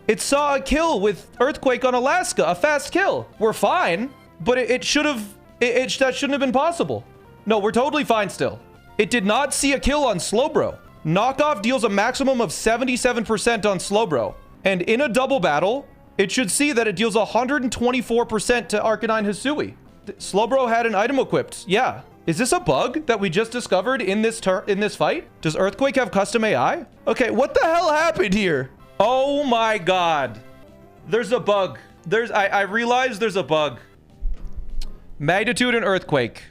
It saw a kill with Earthquake on Alaska, a fast kill. We're fine, but it should have... that shouldn't have been possible. No, we're totally fine still. It did not see a kill on Slowbro. Knockoff deals a maximum of 77% on Slowbro. And in a double battle, it should see that it deals 124% to Arcanine Hisui. Slowbro had an item equipped. Yeah. Is this a bug that we just discovered in this fight? Does Earthquake have custom AI? Okay, what the hell happened here? Oh my god. There's a bug. I realize there's a bug. Magnitude and Earthquake.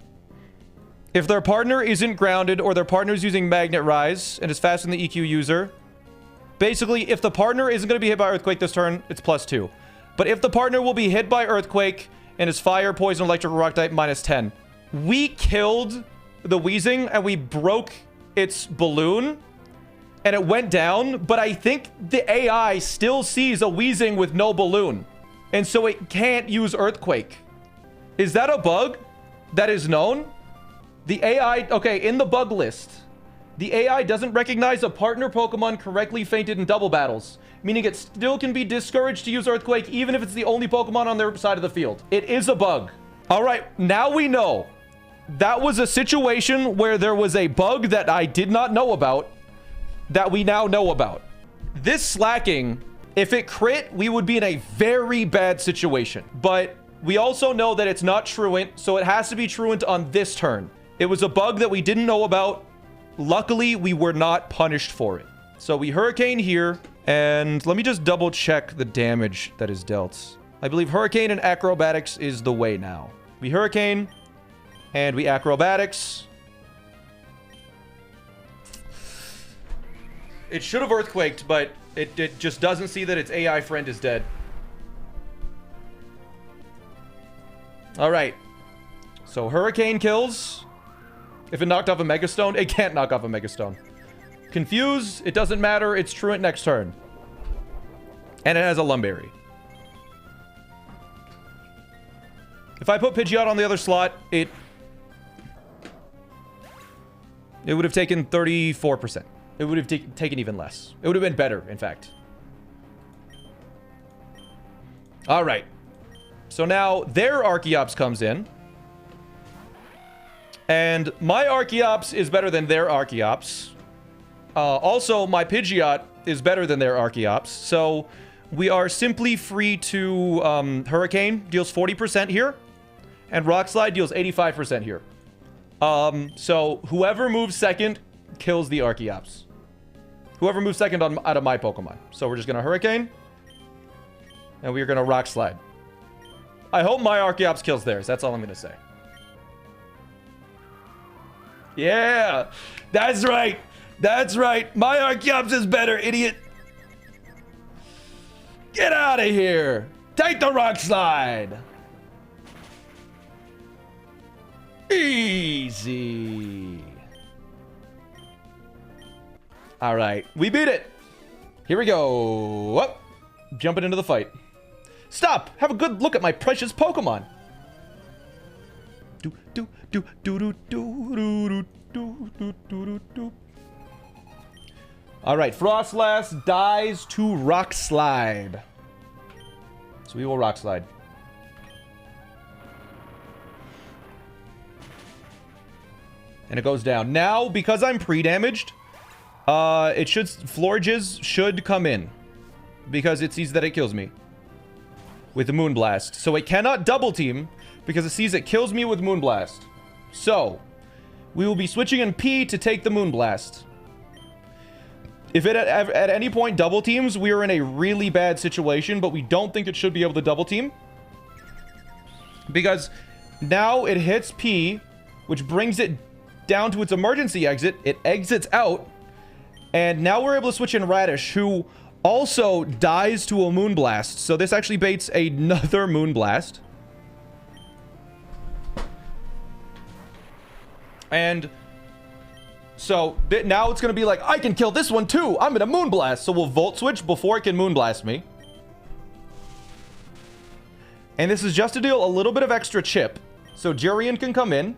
If their partner isn't grounded or their partner's using Magnet Rise and is faster than the EQ user, basically, if the partner isn't going to be hit by Earthquake this turn, it's +2. But if the partner will be hit by Earthquake and is Fire, Poison, Electric, or Rock type, -10. We killed the Weezing and we broke its balloon and it went down, but I think the AI still sees a Weezing with no balloon. And so it can't use Earthquake. Is that a bug that is known? The AI, okay, in the bug list, the AI doesn't recognize a partner Pokemon correctly fainted in double battles, meaning it still can be discouraged to use Earthquake even if it's the only Pokemon on their side of the field. It is a bug. All right, now we know. That was a situation where there was a bug that I did not know about that we now know about. This Slacking, if it crit, we would be in a very bad situation. But we also know that it's not truant, so it has to be truant on this turn. It was a bug that we didn't know about. Luckily, we were not punished for it. So we Hurricane here, and let me just double check the damage that is dealt. I believe Hurricane and Acrobatics is the way now. We Hurricane, and we Acrobatics. It should have Earthquaked, but it just doesn't see that its AI friend is dead. All right. So Hurricane kills. If it knocked off a Megastone, it can't knock off a Megastone. Confuse, it doesn't matter. It's truant next turn. And it has a Lumberry. If I put Pidgeot on the other slot, it would have taken 34%. It would have taken even less. It would have been better, in fact. All right. So now their Archeops comes in. And my Archeops is better than their Archeops. Also, my Pidgeot is better than their Archeops. So we are simply free to Hurricane deals 40% here. And Rock Slide deals 85% here. So whoever moves second kills the Archeops. Whoever moves second out of my Pokemon. So we're just going to Hurricane. And we're going to Rock Slide. I hope my Archeops kills theirs. That's all I'm going to say. Yeah, that's right. That's right. My Archeops is better, idiot. Get out of here. Take the Rock Slide. Easy. All right, we beat it. Here we go. Up. Jumping into the fight. Stop. Have a good look at my precious Pokemon. All right, Frostlass dies to Rock Slide. So we will Rock Slide. And it goes down. Now, because I'm pre-damaged, Florages should come in. because it sees that it kills me with the Moonblast. So it cannot double team because it sees it kills me with Moonblast. So we will be switching in P to take the Moonblast. If it at any point double teams, we are in a really bad situation, but we don't think it should be able to double team. Because now it hits P, which brings it down to its emergency exit. It exits out. And now we're able to switch in Radish, who also dies to a Moonblast. So this actually baits another Moonblast. And so now it's going to be like, I can kill this one too. I'm going to Moonblast. So we'll Volt Switch before it can Moonblast me. And this is just to deal a little bit of extra chip. So Jurian can come in.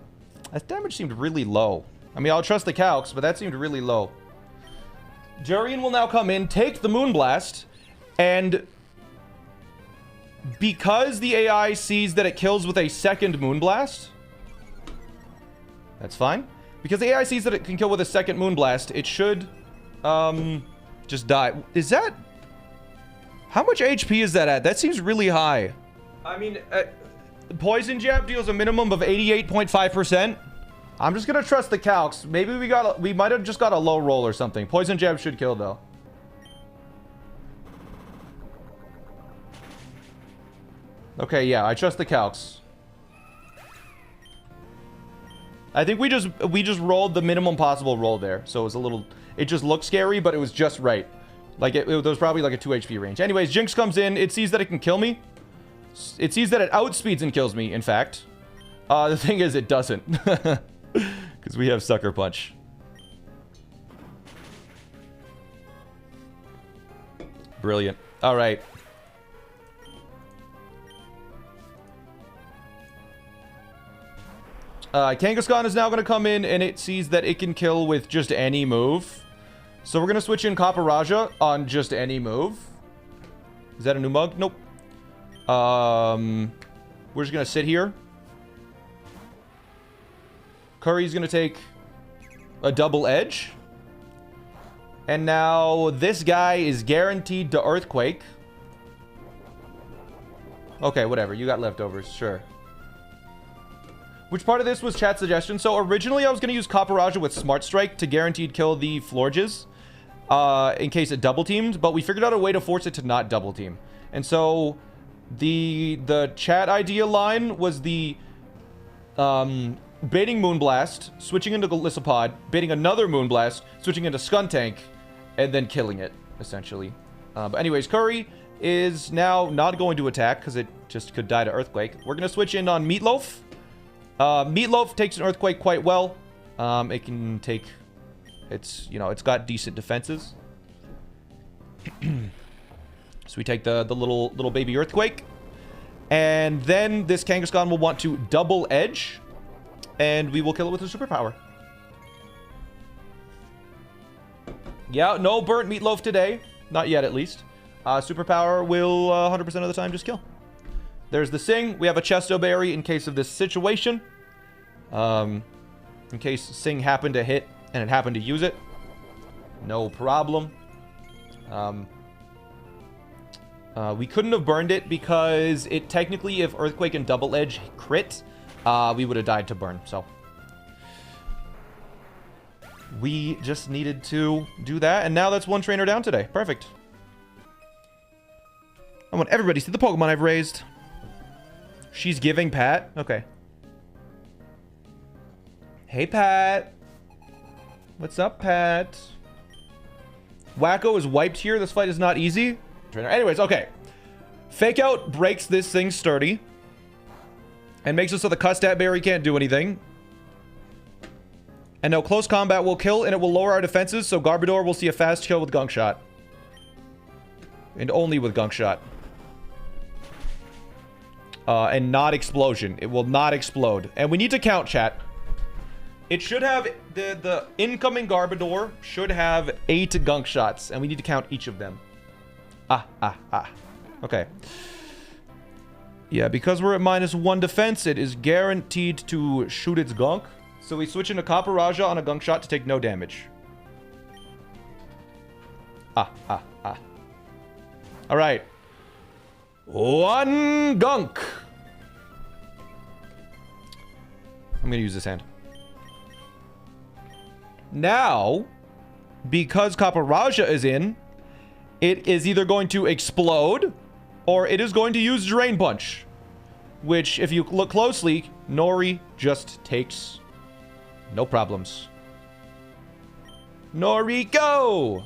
That damage seemed really low. I mean, I'll trust the calcs, but that seemed really low. Jurian will now come in, take the Moonblast, and because the AI sees that it kills with a second Moonblast, that's fine. Because the AI sees that it can kill with a second Moonblast, it should just die. Is that... How much HP is that at? That seems really high. I mean, Poison Jab deals a minimum of 88.5%. I'm just gonna trust the calcs. Maybe we might have just got a low roll or something. Poison Jab should kill though. Okay, yeah, I trust the calcs. I think we just rolled the minimum possible roll there. So it was a little, it just looked scary, but it was just right. Like it was probably like a 2 HP range. Anyways, Jinx comes in, it sees that it can kill me. It sees that it outspeeds and kills me, in fact. The thing is, it doesn't. Because we have Sucker Punch. Brilliant. All right. Kangaskhan is now going to come in, and it sees that it can kill with just any move. So we're going to switch in Kaparaja on just any move. Is that a new mug? Nope. We're just going to sit here. Curry's going to take a double edge. And now this guy is guaranteed to Earthquake. Okay, whatever. You got leftovers. Sure. Which part of this was chat suggestion? So originally I was going to use Kaparaja with Smart Strike to guaranteed kill the Florges. In case it double teamed. But we figured out a way to force it to not double team. And so the chat idea line was the... baiting Moonblast, switching into Golisopod, baiting another Moonblast, switching into Skuntank, and then killing it, essentially. But anyways, Curry is now not going to attack, because it just could die to Earthquake. We're going to switch in on Meatloaf. Meatloaf takes an Earthquake quite well. It can take... It's, you know, it's got decent defenses. So we take the little baby Earthquake. And then this Kangaskhan will want to double edge. And we will kill it with a superpower. Yeah, no burnt Meatloaf today. Not yet, at least. Superpower will 100% of the time just kill. There's the Sing. We have a Chesto Berry in case of this situation. In case Sing happened to hit and it happened to use it. No problem. We couldn't have burned it because it technically, if Earthquake and Double Edge crit, we would have died to burn, so. We just needed to do that, and now that's one trainer down today. Perfect. I want everybody to see the Pokemon I've raised. She's giving Pat? Okay. Hey, Pat. What's up, Pat? Wacko is wiped here. This fight is not easy. Trainer. Anyways, okay. Fake Out breaks this thing sturdy. And makes it so the Custat Berry can't do anything. And now Close Combat will kill, and it will lower our defenses, so Garbodor will see a fast kill with Gunk Shot. And only with Gunk Shot. And not Explosion. It will not explode. And we need to count, chat. It should have... The incoming Garbodor should have 8 Gunk Shots, and we need to count each of them. Okay. Yeah, because we're at -1 defense, it is guaranteed to shoot its Gunk. So we switch into Kaparaja on a Gunk Shot to take no damage. All right. One gunk. I'm going to use this hand. Now, because Kaparaja is in, it is either going to explode or it is going to use Drain Punch. Which, if you look closely, Nori just takes. No problems. Nori, go!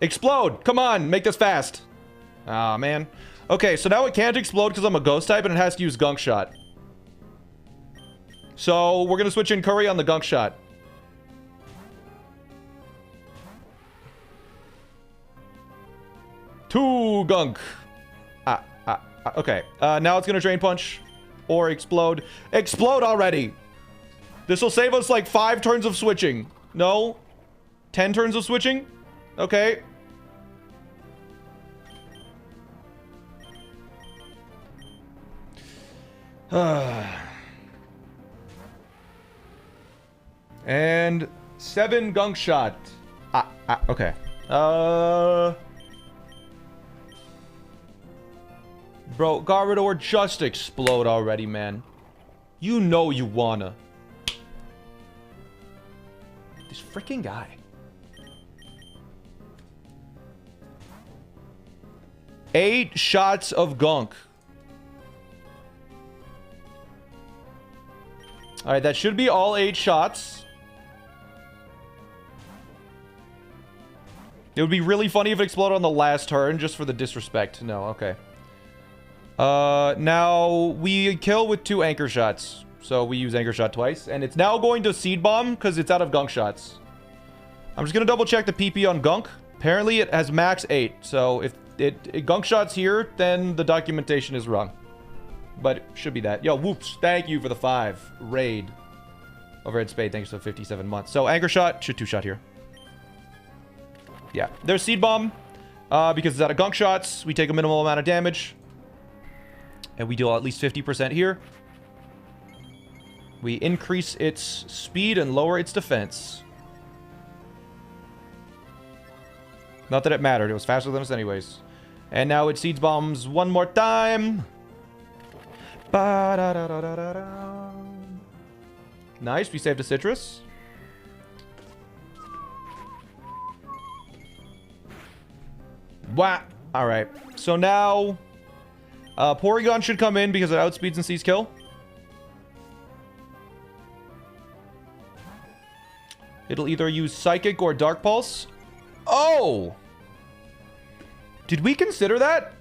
Explode! Come on, make this fast. Ah, man. Okay, so now it can't explode because I'm a ghost type and it has to use Gunk Shot. So, we're gonna switch in Curry on the Gunk Shot. Two Gunk. Okay. Now it's gonna Drain Punch. Or Explode. Explode already! This will save us like 5 turns of switching. No? 10 turns of switching? Okay. And 7 Gunk Shot. Okay. Bro, Garmador, just explode already, man. You know you wanna. This freaking guy. 8 shots of Gunk. Alright, that should be all 8 shots. It would be really funny if it exploded on the last turn, just for the disrespect. No, okay. Now we kill with 2 Anchor Shots. So we use Anchor Shot twice. And it's now going to Seed Bomb, because it's out of Gunk Shots. I'm just going to double check the PP on Gunk. Apparently it has max 8. So if it Gunk Shots here, then the documentation is wrong. But it should be that. Yo, whoops. Thank you for the 5. Raid. Overhead Spade, thanks for 57 months. So Anchor Shot, should 2-shot here. Yeah. There's Seed Bomb. Because it's out of Gunk Shots, we take a minimal amount of damage. And we deal at least 50% here. We increase its speed and lower its defense. Not that it mattered. It was faster than us anyways. And now it Seeds Bombs one more time. Ba-da-da-da-da-da. Nice. We saved a Citrus. Wow. Alright. So now... Porygon should come in because it outspeeds and sees kill. It'll either use Psychic or Dark Pulse. Oh! Did we consider that?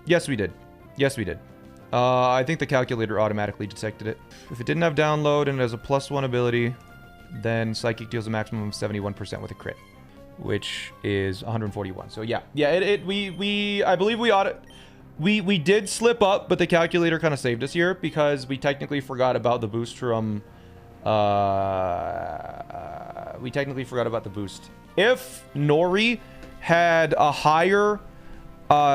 Yes, we did. Yes, we did. I think the calculator automatically detected it. If it didn't have download and it has a +1 ability, then Psychic deals a maximum of 71% with a crit, which is 141. So yeah. Yeah, I believe we ought to... We did slip up, but the calculator kind of saved us here because we technically forgot about the boost from... we technically forgot about the boost. If Nori had a higher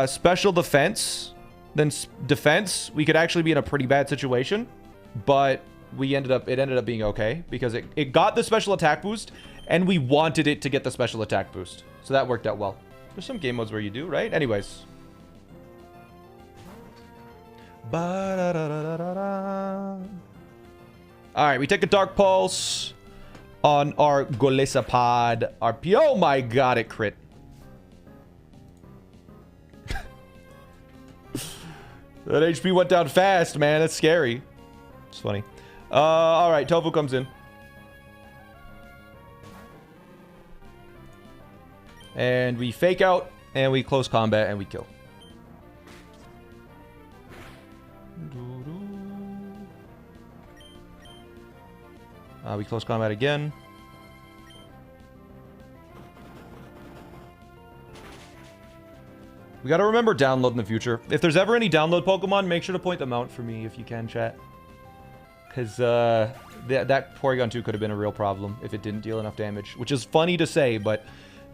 special defense than defense, we could actually be in a pretty bad situation. But it ended up being okay because it got the special attack boost, and we wanted it to get the special attack boost. So that worked out well. There's some game modes where you do, right? Anyways. Alright, we take a Dark Pulse on our Golisopod RP. Oh my god, it crit. That HP went down fast, man. That's scary. It's funny. Alright, Tofu comes in. And we fake out, and we close combat, and we kill. We close combat again. We gotta remember download in the future. If there's ever any download Pokemon, make sure to point them out for me if you can, chat. Because that Porygon 2 could have been a real problem if it didn't deal enough damage. Which is funny to say, but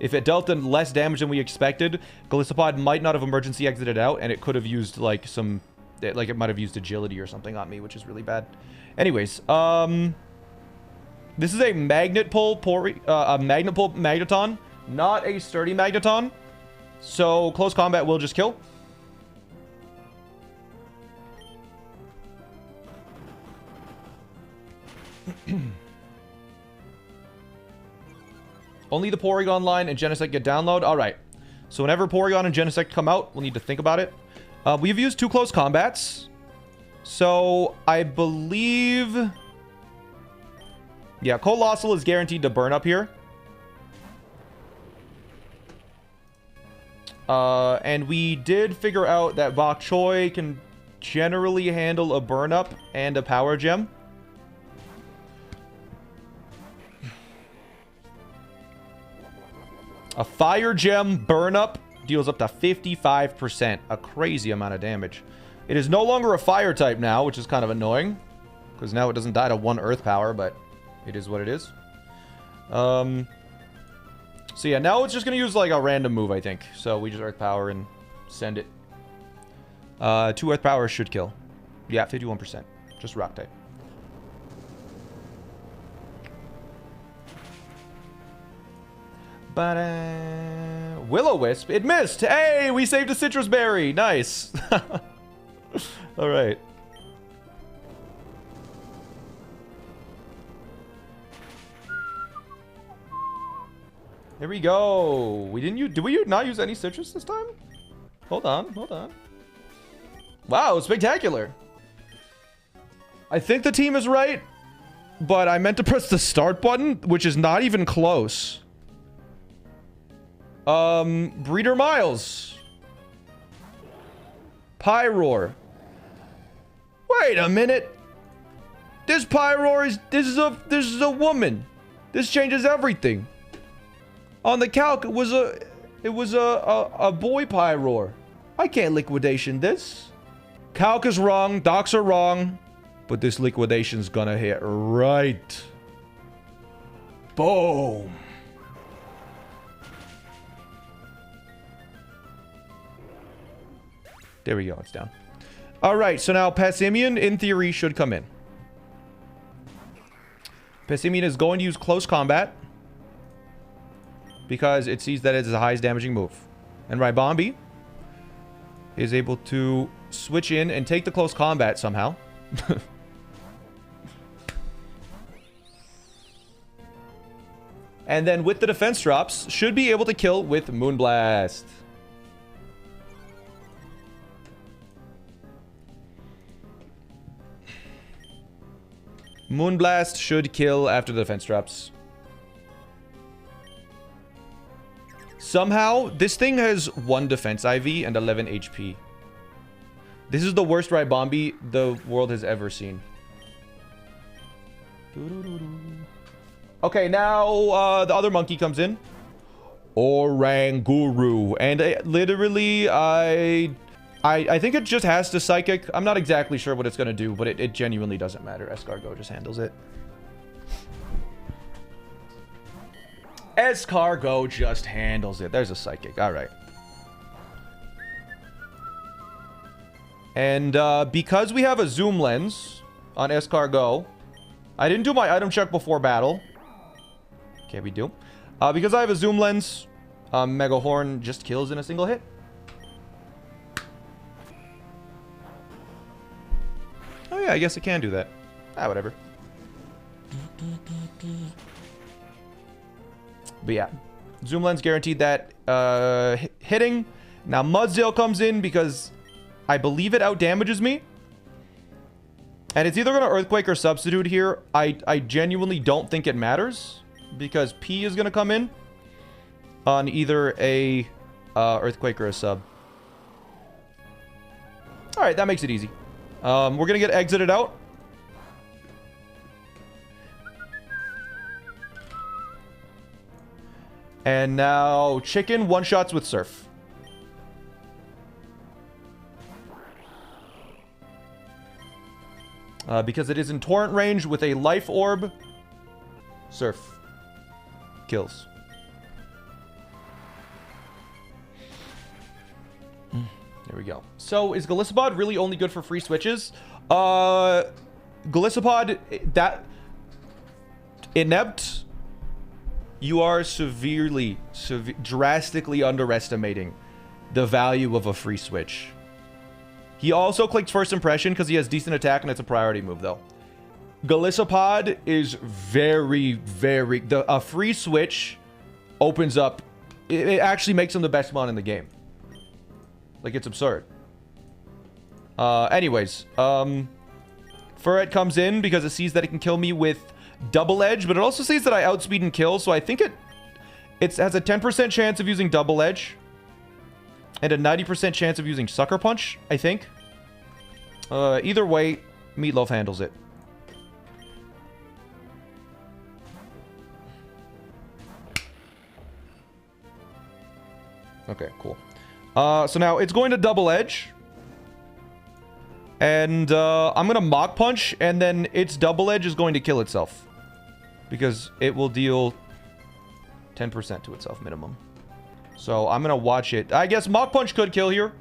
if it dealt in less damage than we expected, Golisopod might not have emergency exited out, and it could have used, like, some... Like, it might have used agility or something on me, which is really bad. Anyways, this is a Magnet Pull Magneton Not a sturdy Magneton. So close combat will just kill. Only the Porygon line and Genesect get download. All right. So whenever Porygon and Genesect come out, we'll need to think about it. We've used 2 close combats. So I believe... Yeah, Colossal is guaranteed to burn up here. And we did figure out that Bok Choy can generally handle a burn up and a power gem. A fire gem burn up deals up to 55%. A crazy amount of damage. It is no longer a fire type now, which is kind of annoying. Because now it doesn't die to 1 earth power, but it is what it is. So yeah, now it's just going to use like a random move, I think. So we just earth power and send it. 2 earth power should kill. Yeah, 51%. Just rock type. Will-O-Wisp. It missed. Hey, we saved a citrus berry. Nice. All right. There we go. We didn't use... Did we not use any citrus this time? Hold on. Hold on. Wow, spectacular. I think the team is right, but I meant to press the start button, which is not even close. Breeder Miles. Pyroar. Wait a minute. This Pyroar is... This is a woman. This changes everything. On the calc, it was a boy Pyroar. I can't liquidation this. Calc is wrong. Docs are wrong. But this liquidation's gonna hit right. Boom. There we go. It's down. All right. So now Passimian, in theory, should come in. Passimian is going to use close combat because it sees that it's the highest damaging move. And Ribombee is able to switch in and take the close combat somehow. And then with the defense drops, should be able to kill with Moonblast. Moonblast should kill after the defense drops. Somehow, this thing has 1 defense IV and 11 HP. This is the worst Ribombee the world has ever seen. Okay, now the other monkey comes in. Oranguru. And literally, I think it just has to Psychic. I'm not exactly sure what it's going to do, but it genuinely doesn't matter. Escargot just handles it. Escargot just handles it. There's a Psychic. All right. And because we have a zoom lens on Escargot, I didn't do my item check before battle. Okay, we do. Because I have a zoom lens, Mega Horn just kills in a single hit. Oh yeah, I guess it can do that. Ah, whatever. But yeah, zoom lens guaranteed that hitting. Now Mudsdale comes in because I believe it out damages me. And it's either going to Earthquake or Substitute here. I genuinely don't think it matters because P is going to come in on either a Earthquake or a Sub. All right, that makes it easy. We're going to get exited out. And now Chicken one-shots with Surf. Because it is in Torrent range with a Life Orb. Surf. Kills. There we go. So, is Golisopod really only good for free switches? Golisopod, that... Inept You are drastically underestimating the value of a free switch. He also clicked first impression because he has decent attack and it's a priority move though. Galissapod is very, a free switch opens up. It actually makes him the best mon in the game. Like, it's absurd. Anyways, Furret comes in because it sees that it can kill me with double edge, but it also sees that I outspeed and kill, so I think it has a 10% chance of using double edge and a 90% chance of using sucker punch, I think. Either way, Meatloaf handles it. Okay, cool. So now it's going to double edge. And I'm going to Mach Punch, and then its double edge is going to kill itself. Because it will deal 10% to itself minimum. So I'm going to watch it. I guess Mach Punch could kill here.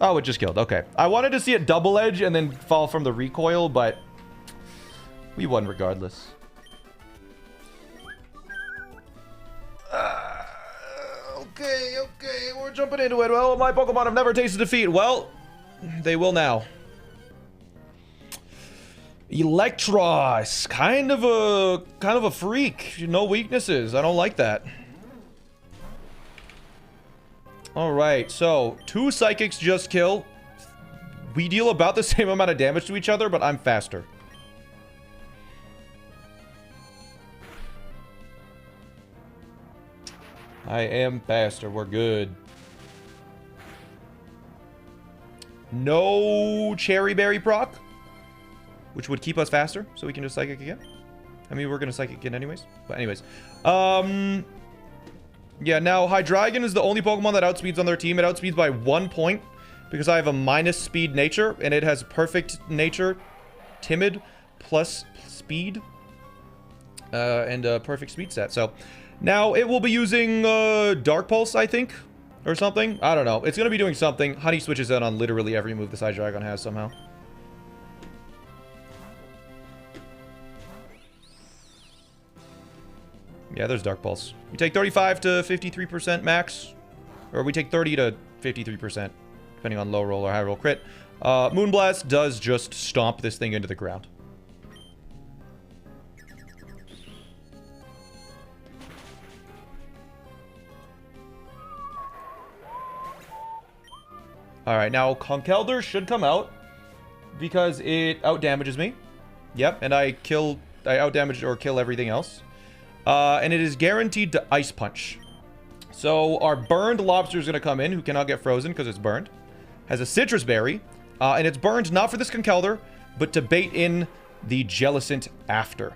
Oh, it just killed. Okay. I wanted to see it double edge and then fall from the recoil, but we won regardless. Okay, we're jumping into it. Well, my Pokemon have never tasted defeat. Well, they will now. Electros, kind of a freak. No weaknesses. I don't like that. All right, so 2 Psychics just kill. We deal about the same amount of damage to each other, but I'm faster. I am faster. We're good. No Cherry Berry proc, which would keep us faster, so we can just Psychic again. I mean, we're going to Psychic again anyways. But anyways. Yeah, now Hydreigon is the only Pokemon that outspeeds on their team. It outspeeds by 1 point because I have a minus speed nature, and it has perfect nature, timid, plus speed, and a perfect speed set. So now it will be using Dark Pulse, I think, or something. I don't know. It's going to be doing something. Honey switches in on literally every move this Hydreigon has somehow. Yeah, there's Dark Pulse. We take 35 to 53% max. Or we take 30 to 53%, depending on low roll or high roll crit. Moonblast does just stomp this thing into the ground. Alright, now Conkeldurr should come out because it outdamages me. Yep, and I outdamage or kill everything else. And it is guaranteed to Ice Punch. So our burned Lobster is going to come in, who cannot get frozen because it's burned. Has a Citrus Berry. And it's burned not for this Conkeldurr, but to bait in the Jellicent after.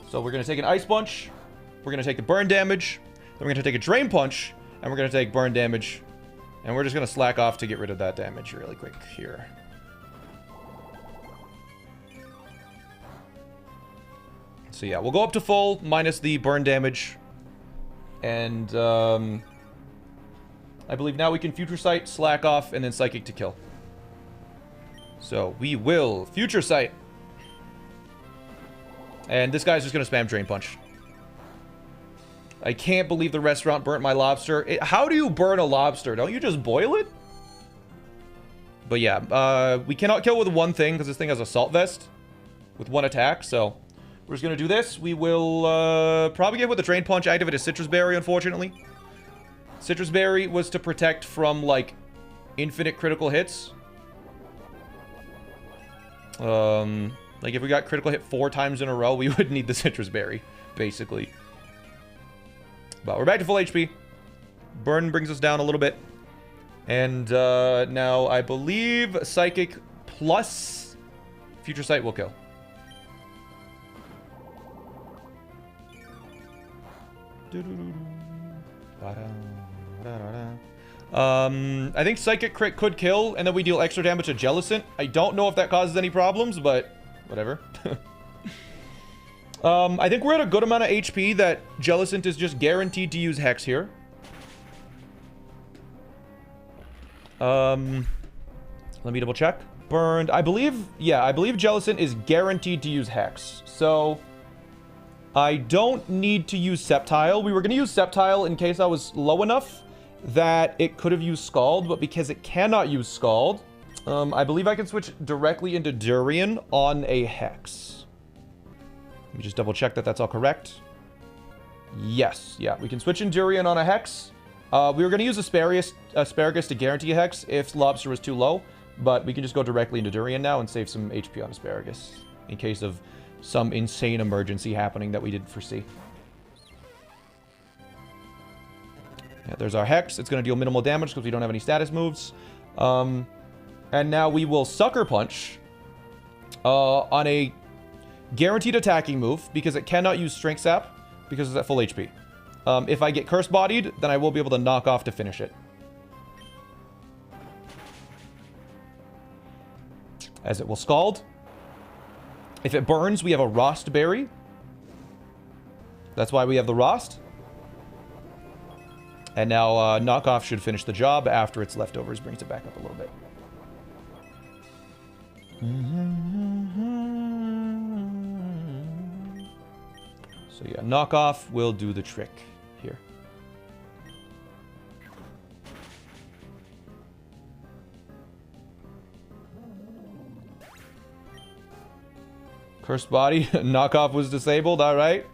So we're going to take an Ice Punch. We're going to take the burn damage. Then we're going to take a Drain Punch. And we're going to take burn damage. And we're just going to slack off to get rid of that damage really quick here. So yeah, we'll go up to full, minus the burn damage. And, I believe now we can Future Sight, slack off, and then Psychic to kill. So we will Future Sight. And this guy's just going to spam Drain Punch. I can't believe the restaurant burnt my lobster. How do you burn a lobster? Don't you just boil it? But yeah, we cannot kill with one thing because this thing has a Salt Vest with 1 attack, so we're just going to do this. We will probably get with the Drain Punch, activate a Citrus Berry, unfortunately. Citrus Berry was to protect from, like, infinite critical hits. Like, if we got critical hit 4 times in a row, we would need the Citrus Berry, basically. But we're back to full HP. Burn brings us down a little bit. And now I believe Psychic plus Future Sight will kill. I think Psychic Crit could kill, and then we deal extra damage to Jellicent. I don't know if that causes any problems, but whatever. I think we're at a good amount of HP that Jellicent is just guaranteed to use Hex here. Let me double check. burned. I believe, yeah, I believe Jellicent is guaranteed to use Hex. So I don't need to use Sceptile. We were going to use Sceptile in case I was low enough that it could have used Scald, but because it cannot use Scald, I believe I can switch directly into Durian on a Hex. Let me just double check that that's all correct. Yes, yeah, we can switch in Durian on a Hex. We were going to use Asparagus to guarantee a Hex if Lobster was too low, but we can just go directly into Durian now and save some HP on Asparagus in case of some insane emergency happening that we didn't foresee. Yeah, there's our Hex. It's going to deal minimal damage because we don't have any status moves. And now we will Sucker Punch on a guaranteed attacking move because it cannot use Strength Sap because it's at full HP. If I get Curse Bodied, then I will be able to knock off to finish it. As it will Scald. If it burns, we have a Rost Berry. That's why we have the Rost. And now knockoff should finish the job after its leftovers brings it back up a little bit. So yeah, knockoff will do the trick here. Cursed Body, knockoff was disabled, alright.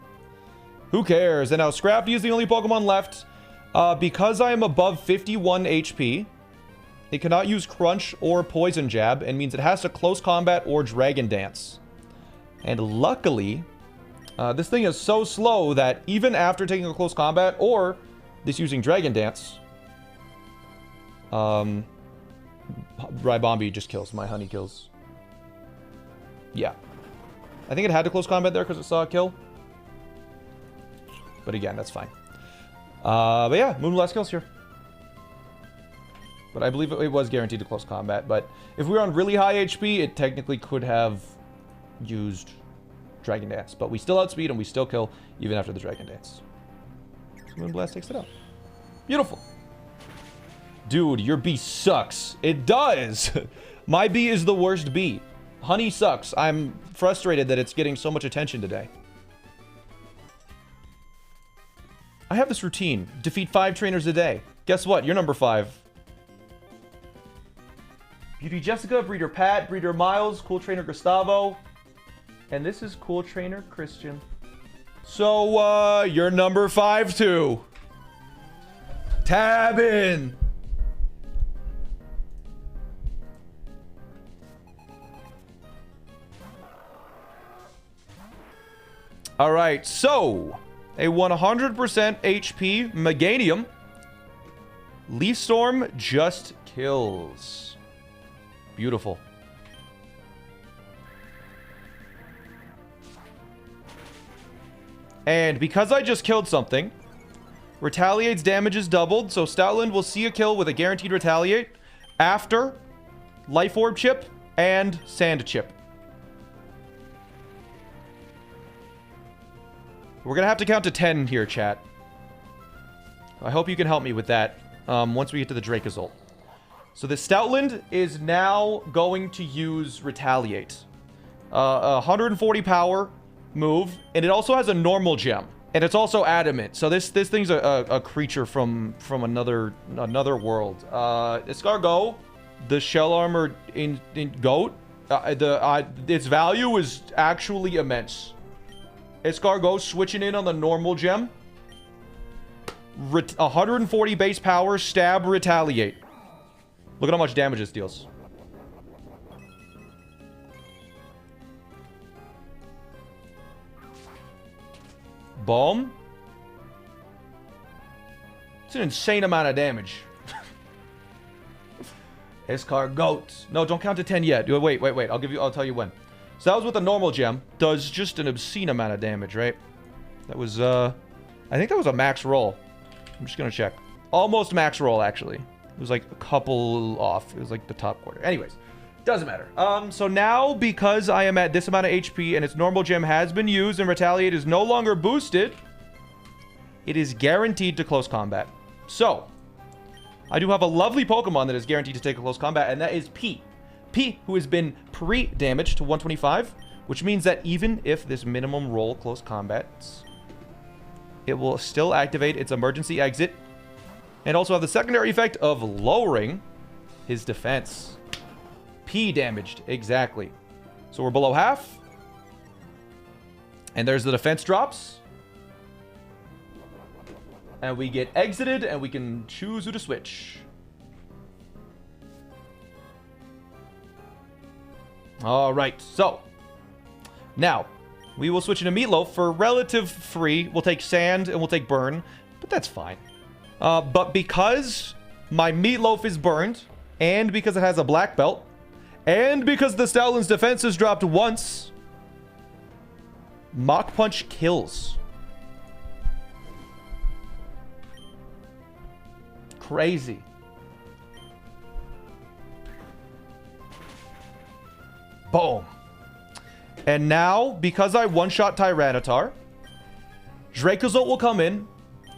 Who cares? And now Scrafty is the only Pokemon left. Because I am above 51 HP, it cannot use Crunch or Poison Jab, and means it has to Close Combat or Dragon Dance. And luckily, this thing is so slow that even after taking a Close Combat or this using Dragon Dance, Rybombi just kills. My Honey kills. Yeah. I think it had to Close Combat there because it saw a kill. But again, that's fine. But yeah, Moonblast kills here. But I believe it was guaranteed to Close Combat. But if we were on really high HP, it technically could have used Dragon Dance. But we still outspeed and we still kill even after the Dragon Dance. So Moonblast takes it out. Beautiful. Dude, your bee sucks. It does. My bee is the worst bee. Honey sucks. I'm frustrated that it's getting so much attention today. I have this routine. Defeat 5 trainers a day. Guess what? You're number 5. Beauty Jessica, Breeder Pat, Breeder Miles, Cool Trainer Gustavo. And this is Cool Trainer Christian. So, you're number 5 too. Tab in. Alright, so a 100% HP Meganium. Leaf Storm just kills. Beautiful. And because I just killed something, Retaliate's damage is doubled, so Stoutland will see a kill with a guaranteed Retaliate after Life Orb Chip and Sand Chip. We're going to have to count to 10 here, chat. I hope you can help me with that once we get to the Dracozolt. So the Stoutland is now going to use Retaliate. 140 power move, and it also has a normal gem. And it's also adamant. So this thing's a creature from another world. Escargot, the shell armor in goat, its value is actually immense. Escargot switching in on the normal gem. 140 base power, stab, retaliate. Look at how much damage this deals. Boom. It's an insane amount of damage. Escargot. No, don't count to 10 yet. Wait. I'll tell you when. So that was with a normal gem. Does just an obscene amount of damage, right? That was, I think that was a max roll. I'm just gonna check. Almost max roll, actually. It was like a couple off. It was like the top quarter. Anyways, doesn't matter. So now, because I am at this amount of HP and its normal gem has been used and Retaliate is no longer boosted, it is guaranteed to Close Combat. So, I do have a lovely Pokemon that is guaranteed to take a Close Combat, and that is P. P, who has been pre-damaged to 125, which means that even if this minimum roll close combats, it will still activate its emergency exit and also have the secondary effect of lowering his defense. P damaged, exactly. So we're below half. And there's the defense drops. And we get exited, and we can choose who to switch. All right, so now we will switch into Meatloaf for relative free. We'll take Sand and we'll take Burn, but that's fine. But because my Meatloaf is burned, and because it has a black belt, and because the Stowlin's defense is dropped once, Mach Punch kills. Crazy. Boom. And now, because I one-shot Tyranitar, Dracozolt will come in,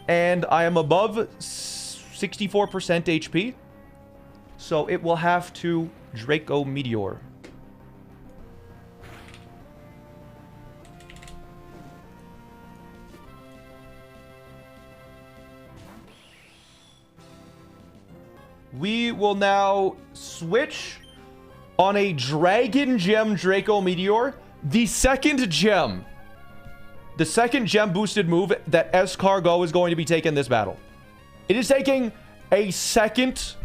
and I am above 64% HP, so it will have to Draco Meteor. We will now switch on a Dragon Gem Draco Meteor, the second gem boosted move that Escargot is going to be taking this battle. It is taking a second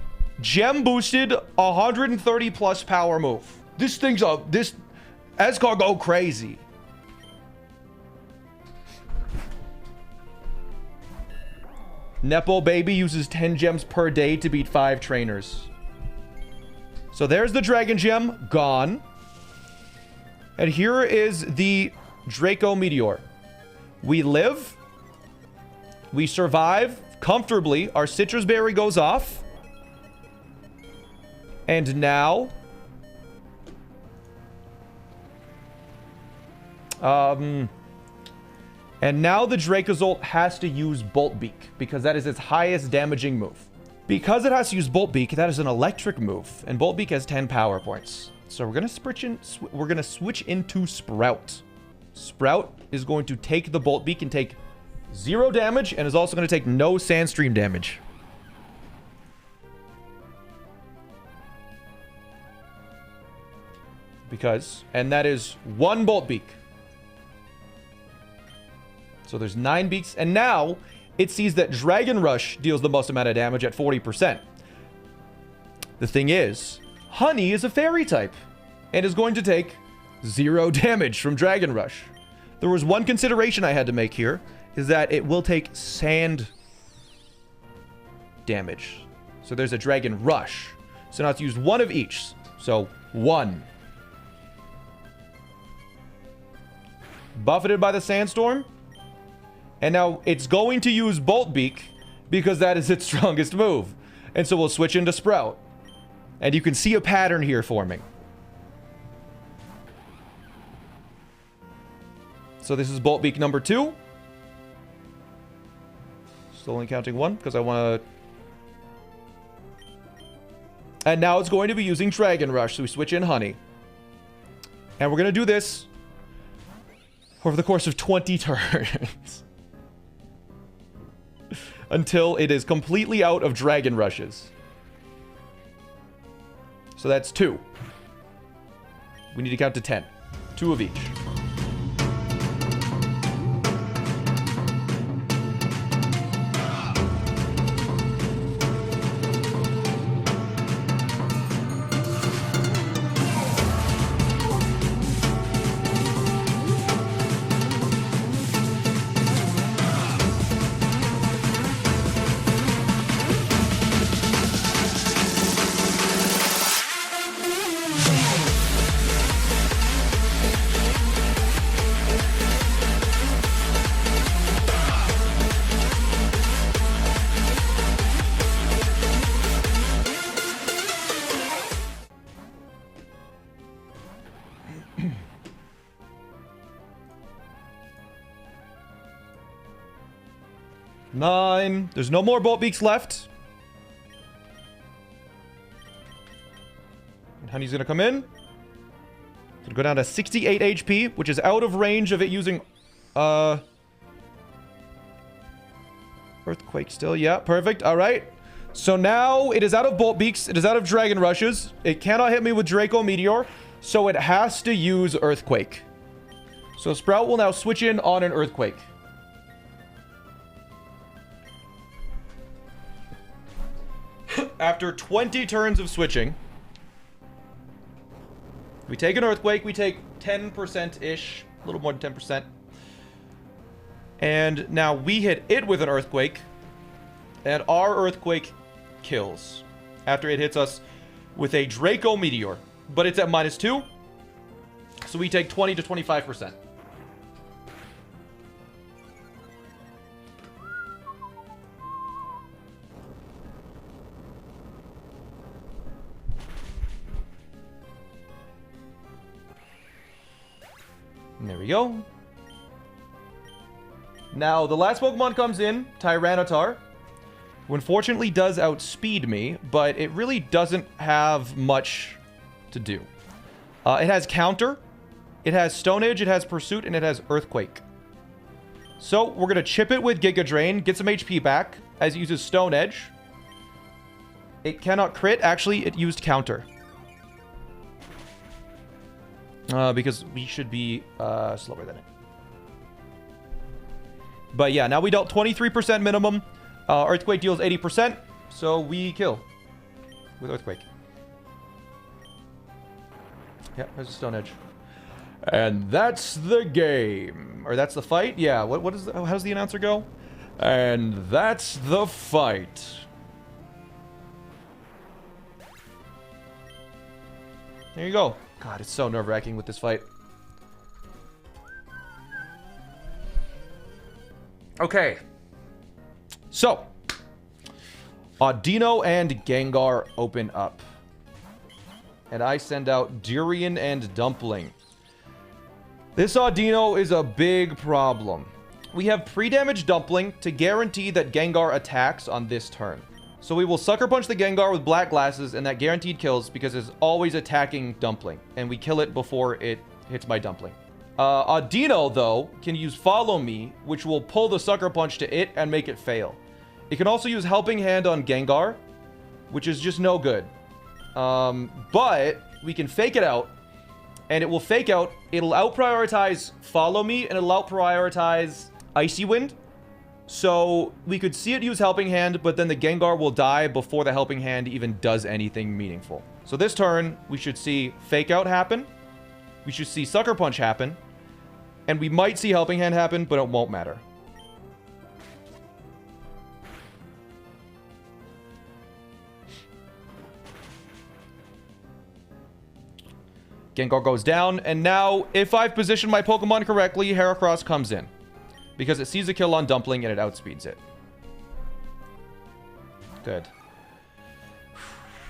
gem boosted 130 plus power move. This thing's this Escargot crazy. Nepo Baby uses 10 gems per day to beat 5 trainers. So there's the Dragon Gem, gone. And here is the Draco Meteor. We live. We survive comfortably. Our Citrus Berry goes off. And now... And now the Dracozolt has to use Bolt Beak, because that is its highest damaging move. Because it has to use Bolt Beak, that is an electric move, and Bolt Beak has 10 power points. So we're gonna switch into Sprout. Sprout is going to take the Bolt Beak and take 0 damage, and is also going to take no Sandstream damage. And that is 1 Bolt Beak. So there's 9 beaks, and now it sees that Dragon Rush deals the most amount of damage at 40%. The thing is, Honey is a fairy type, and is going to take 0 damage from Dragon Rush. There was one consideration I had to make here, is that it will take Sand damage. So there's a Dragon Rush. So now it's used 1 of each. So 1. Buffeted by the Sandstorm. And now it's going to use Bolt Beak because that is its strongest move. And so we'll switch into Sprout. And you can see a pattern here forming. So this is Bolt Beak number 2. Still only counting 1 because I want to... And now it's going to be using Dragon Rush. So we switch in Honey. And we're going to do this over the course of 20 turns. Until it is completely out of Dragon Rushes. So that's 2. We need to count to 10. 2 of each. Nine. There's no more Bolt Beaks left. Honey's gonna come in. Gonna go down to 68 HP, which is out of range of it using Earthquake still. Yeah, perfect. All right. So now it is out of Bolt Beaks. It is out of Dragon Rushes. It cannot hit me with Draco Meteor, so it has to use Earthquake. So Sprout will now switch in on an Earthquake. After 20 turns of switching, we take an Earthquake. We take 10%-ish, a little more than 10%. And now we hit it with an Earthquake, and our Earthquake kills after it hits us with a Draco Meteor. But it's at -2, so we take 20 to 25%. And there we go. Now, the last Pokemon comes in, Tyranitar, who unfortunately does outspeed me, but it really doesn't have much to do. It has Counter, it has Stone Edge, it has Pursuit, and it has Earthquake. So, we're going to chip it with Giga Drain, get some HP back, as it uses Stone Edge. It cannot crit. Actually, it used Counter. Because we should be slower than it. But yeah, now we dealt 23% minimum. Earthquake deals 80%, so we kill with Earthquake. Yeah, there's a Stone Edge. And that's the game. Or that's the fight? Yeah, what is how's the announcer go? And that's the fight. There you go. God, it's so nerve-wracking with this fight. Okay. So, Audino and Gengar open up. And I send out Durian and Dumpling. This Audino is a big problem. We have pre-damage Dumpling to guarantee that Gengar attacks on this turn. So we will Sucker Punch the Gengar with Black Glasses, and that guaranteed kills because it's always attacking Dumpling. And we kill it before it hits my Dumpling. Audino, though, can use Follow Me, which will pull the Sucker Punch to it and make it fail. It can also use Helping Hand on Gengar, which is just no good. But we can fake it out, and it will fake out. It'll out-prioritize Follow Me, and it'll out-prioritize Icy Wind. So we could see it use Helping Hand, but then the Gengar will die before the Helping Hand even does anything meaningful. So this turn, we should see Fake Out happen. We should see Sucker Punch happen. And we might see Helping Hand happen, but it won't matter. Gengar goes down, and now, if I've positioned my Pokemon correctly, Heracross comes in. Because it sees a kill on Dumpling, and it outspeeds it. Good.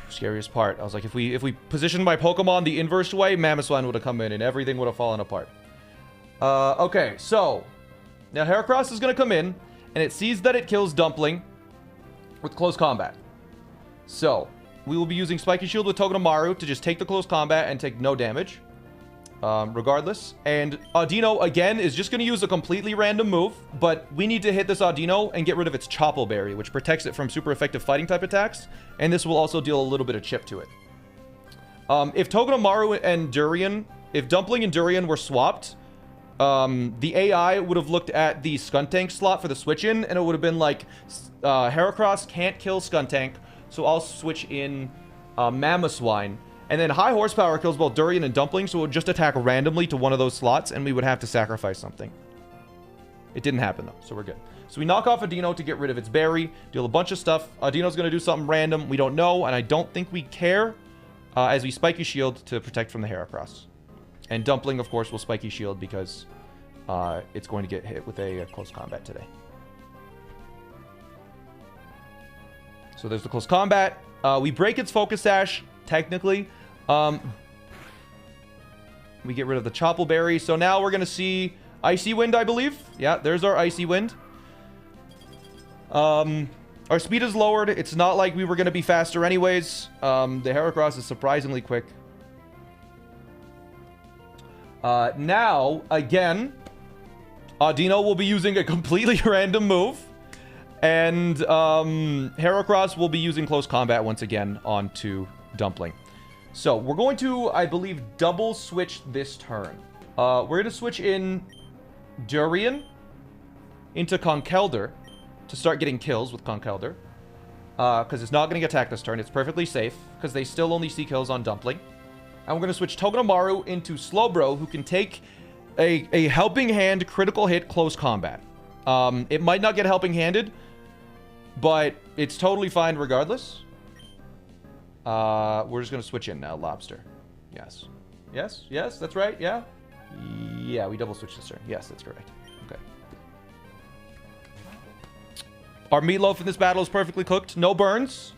Scariest part. I was like, if we positioned my Pokemon the inverse way, Mamoswine would have come in, and everything would have fallen apart. Okay, so now Heracross is going to come in, and it sees that it kills Dumpling with Close Combat. So, we will be using Spiky Shield with Togedemaru to just take the Close Combat and take no damage. Regardless. And Audino, again, is just going to use a completely random move, but we need to hit this Audino and get rid of its Chople Berry, which protects it from super effective fighting type attacks, and this will also deal a little bit of chip to it. If Togedemaru and Durian, if Dumpling and Durian were swapped, the AI would have looked at the Skuntank slot for the switch-in, and it would have been like, Heracross can't kill Skuntank, so I'll switch in Mamoswine. And then high horsepower kills both Durian and Dumpling, so it would just attack randomly to one of those slots, and we would have to sacrifice something. It didn't happen, though, so we're good. So we knock off Audino to get rid of its berry, deal a bunch of stuff. Audino's going to do something random. We don't know, and I don't think we care, as we Spiky Shield to protect from the Heracross. And Dumpling, of course, will Spiky Shield because it's going to get hit with a Close Combat today. So there's the Close Combat. We break its Focus Sash. Technically, we get rid of the Chople Berry. So now we're going to see Icy Wind, I believe. Yeah, there's our Icy Wind. Our speed is lowered. It's not like we were going to be faster anyways. The Heracross is surprisingly quick. Now, again, Audino will be using a completely random move. And Heracross will be using close combat once again onto Dumpling. So we're going to, I believe, double switch this turn. We're going to switch in Durian into Conkeldurr to start getting kills with Conkeldurr. Because it's not going to get attacked this turn. It's perfectly safe because they still only see kills on Dumpling. And we're going to switch Togedemaru into Slowbro, who can take a Helping Hand critical hit close combat. It might not get Helping Handed, but it's totally fine regardless. We're just going to switch in now. Lobster. Yes. Yes. Yes. That's right. Yeah. Yeah, we double switch this turn. Yes, that's correct. Okay. Our Meatloaf in this battle is perfectly cooked. No burns.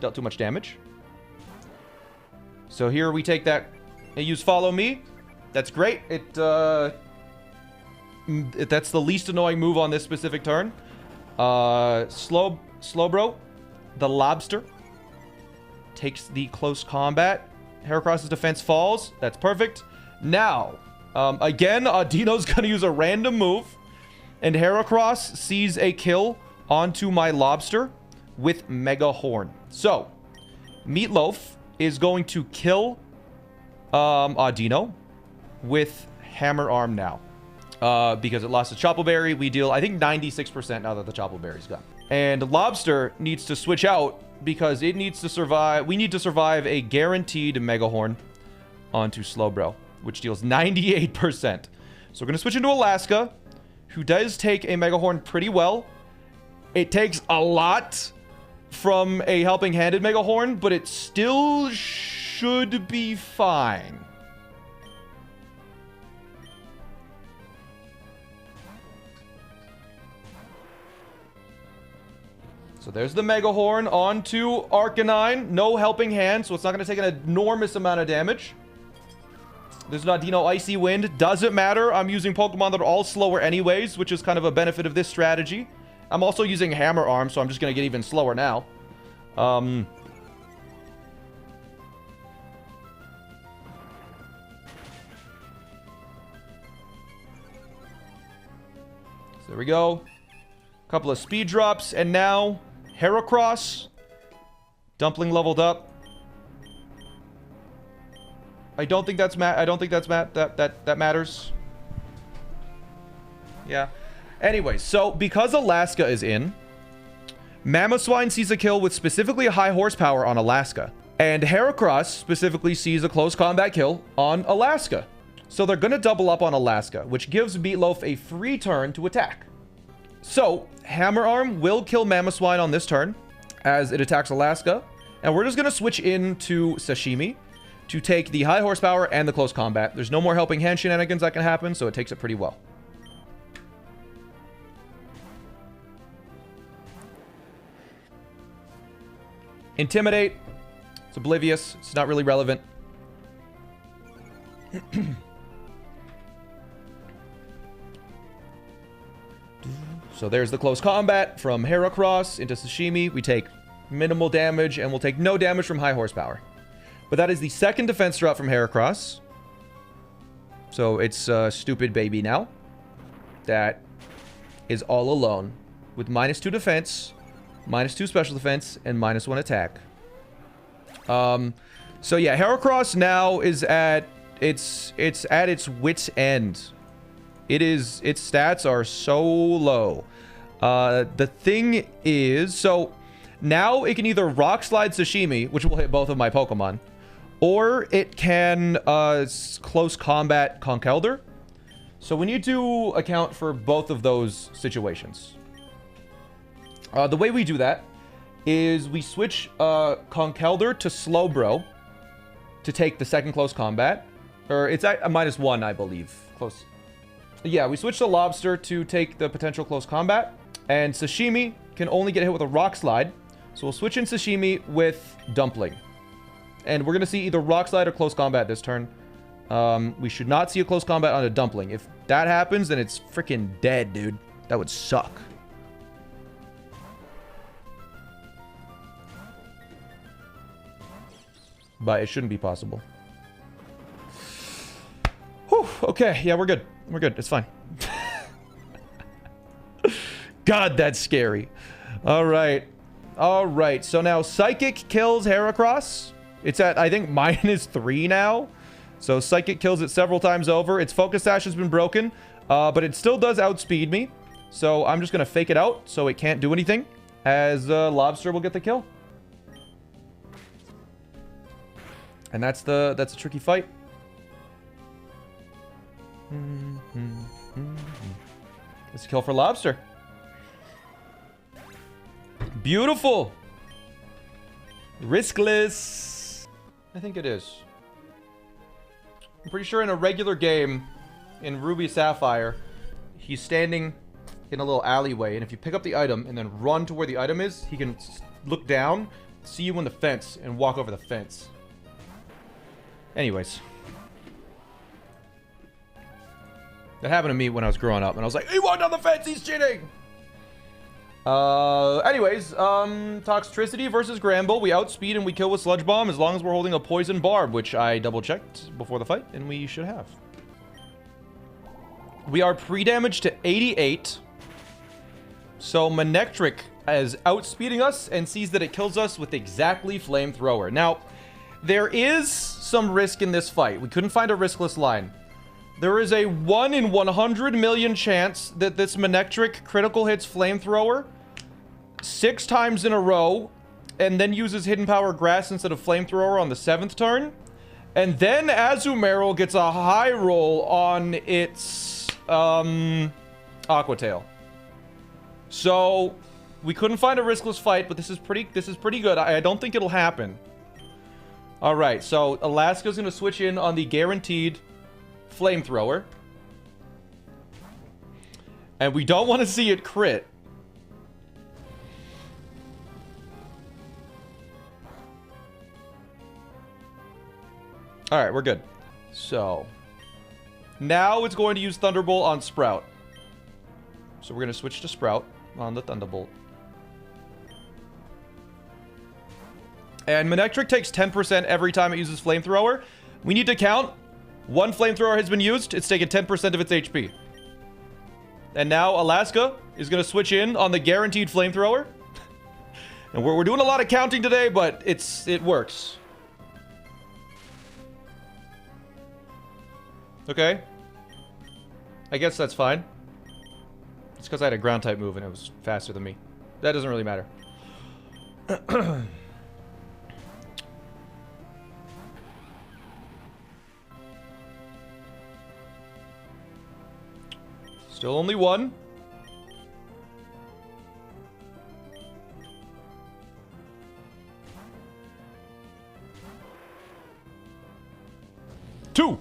Dealt too much damage. So here we take that and use Follow Me. That's great. That's the least annoying move on this specific turn. Slowbro, the Lobster, takes the close combat. Heracross's defense falls. That's perfect. Now, again, Audino's going to use a random move. And Heracross sees a kill onto my Lobster with Mega Horn. So, Meatloaf is going to kill Audino with Hammer Arm now. Because it lost a Chople Berry, we deal, I think, 96% now that the Chople Berry's gone. And Lobster needs to switch out because it needs to survive. We need to survive a guaranteed Mega Horn onto Slowbro, which deals 98%. So we're going to switch into Alaska, who does take a Mega Horn pretty well. It takes a lot from a Helping Handed Mega Horn, but it still should be fine. So there's the Mega Horn onto Arcanine. No Helping Hand, so it's not going to take an enormous amount of damage. There's an Audino Icy Wind. Doesn't matter. I'm using Pokemon that are all slower anyways, which is kind of a benefit of this strategy. I'm also using Hammer Arm, so I'm just going to get even slower now. So there we go. Couple of speed drops, and now Heracross. Dumpling leveled up. I don't think that's that matters. Yeah. Anyways, so because Alaska is in, Mamoswine sees a kill with specifically a high horsepower on Alaska. And Heracross specifically sees a close combat kill on Alaska. So they're going to double up on Alaska, which gives Meatloaf a free turn to attack. So, Hammer Arm will kill Mamoswine on this turn, as it attacks Alaska. And we're just going to switch into Sashimi to take the high horsepower and the close combat. There's no more Helping Hand shenanigans that can happen, so it takes it pretty well. Intimidate. It's oblivious. It's not really relevant. So there's the close combat from Heracross into Sashimi. We take minimal damage, and we'll take no damage from high horsepower. But that is the second defense drop from Heracross. So it's Stupid Baby now. That is all alone with -2 defense, -2 special defense, and -1 attack. So yeah, Heracross now is at its wit's end. Its stats are so low. The thing is, so now it can either Rock Slide Sashimi, which will hit both of my Pokemon, or it can close combat Conkeldurr. So we need to account for both of those situations. The way we do that is we switch Conkeldurr to Slowbro to take the second close combat. Or it's at a -1, I believe. Close. Yeah, we switch the Lobster to take the potential close combat. And Sashimi can only get hit with a Rock Slide. So we'll switch in Sashimi with Dumpling. And we're going to see either Rock Slide or close combat this turn. We should not see a close combat on a Dumpling. If that happens, then it's freaking dead, dude. That would suck. But it shouldn't be possible. Okay, yeah, we're good. We're good. It's fine. God, that's scary. All right. All right. So now Psychic kills Heracross. It's at, I think, -3 now. So Psychic kills it several times over. Its Focus Sash has been broken, but it still does outspeed me. So I'm just going to fake it out so it can't do anything, as Lobster will get the kill. And that's a tricky fight. It's a kill for Lobster. Beautiful. Riskless. I think it is. I'm pretty sure in a regular game in Ruby Sapphire, he's standing in a little alleyway, and if you pick up the item and then run to where the item is, he can look down, see you in the fence, and walk over the fence. Anyways. That happened to me when I was growing up, and I was like, he walked on the fence, he's cheating! Anyways, Toxtricity versus Gramble. We outspeed and we kill with Sludge Bomb as long as we're holding a Poison Barb, which I double-checked before the fight, and we should have. We are pre-damaged to 88. So Manectric is outspeeding us and sees that it kills us with exactly Flamethrower. Now, there is some risk in this fight. We couldn't find a riskless line. There is a 1 in 100 million chance that this Manectric critical hits Flamethrower 6 times in a row and then uses Hidden Power Grass instead of Flamethrower on the 7th turn. And then Azumarill gets a high roll on its Aqua Tail. So we couldn't find a riskless fight, but this is pretty good. I don't think it'll happen. All right, so Alaska's going to switch in on the guaranteed Flamethrower. And we don't want to see it crit. All right, we're good. So now it's going to use Thunderbolt on Sprout. So we're going to switch to Sprout on the Thunderbolt. And Manectric takes 10% every time it uses Flamethrower. We need to count. 1 Flamethrower has been used. It's taken 10% of its HP. And now Alaska is going to switch in on the guaranteed Flamethrower. And we're doing a lot of counting today, but it works. Okay. I guess that's fine. It's because I had a ground type move and it was faster than me. That doesn't really matter. Still only 1. Two.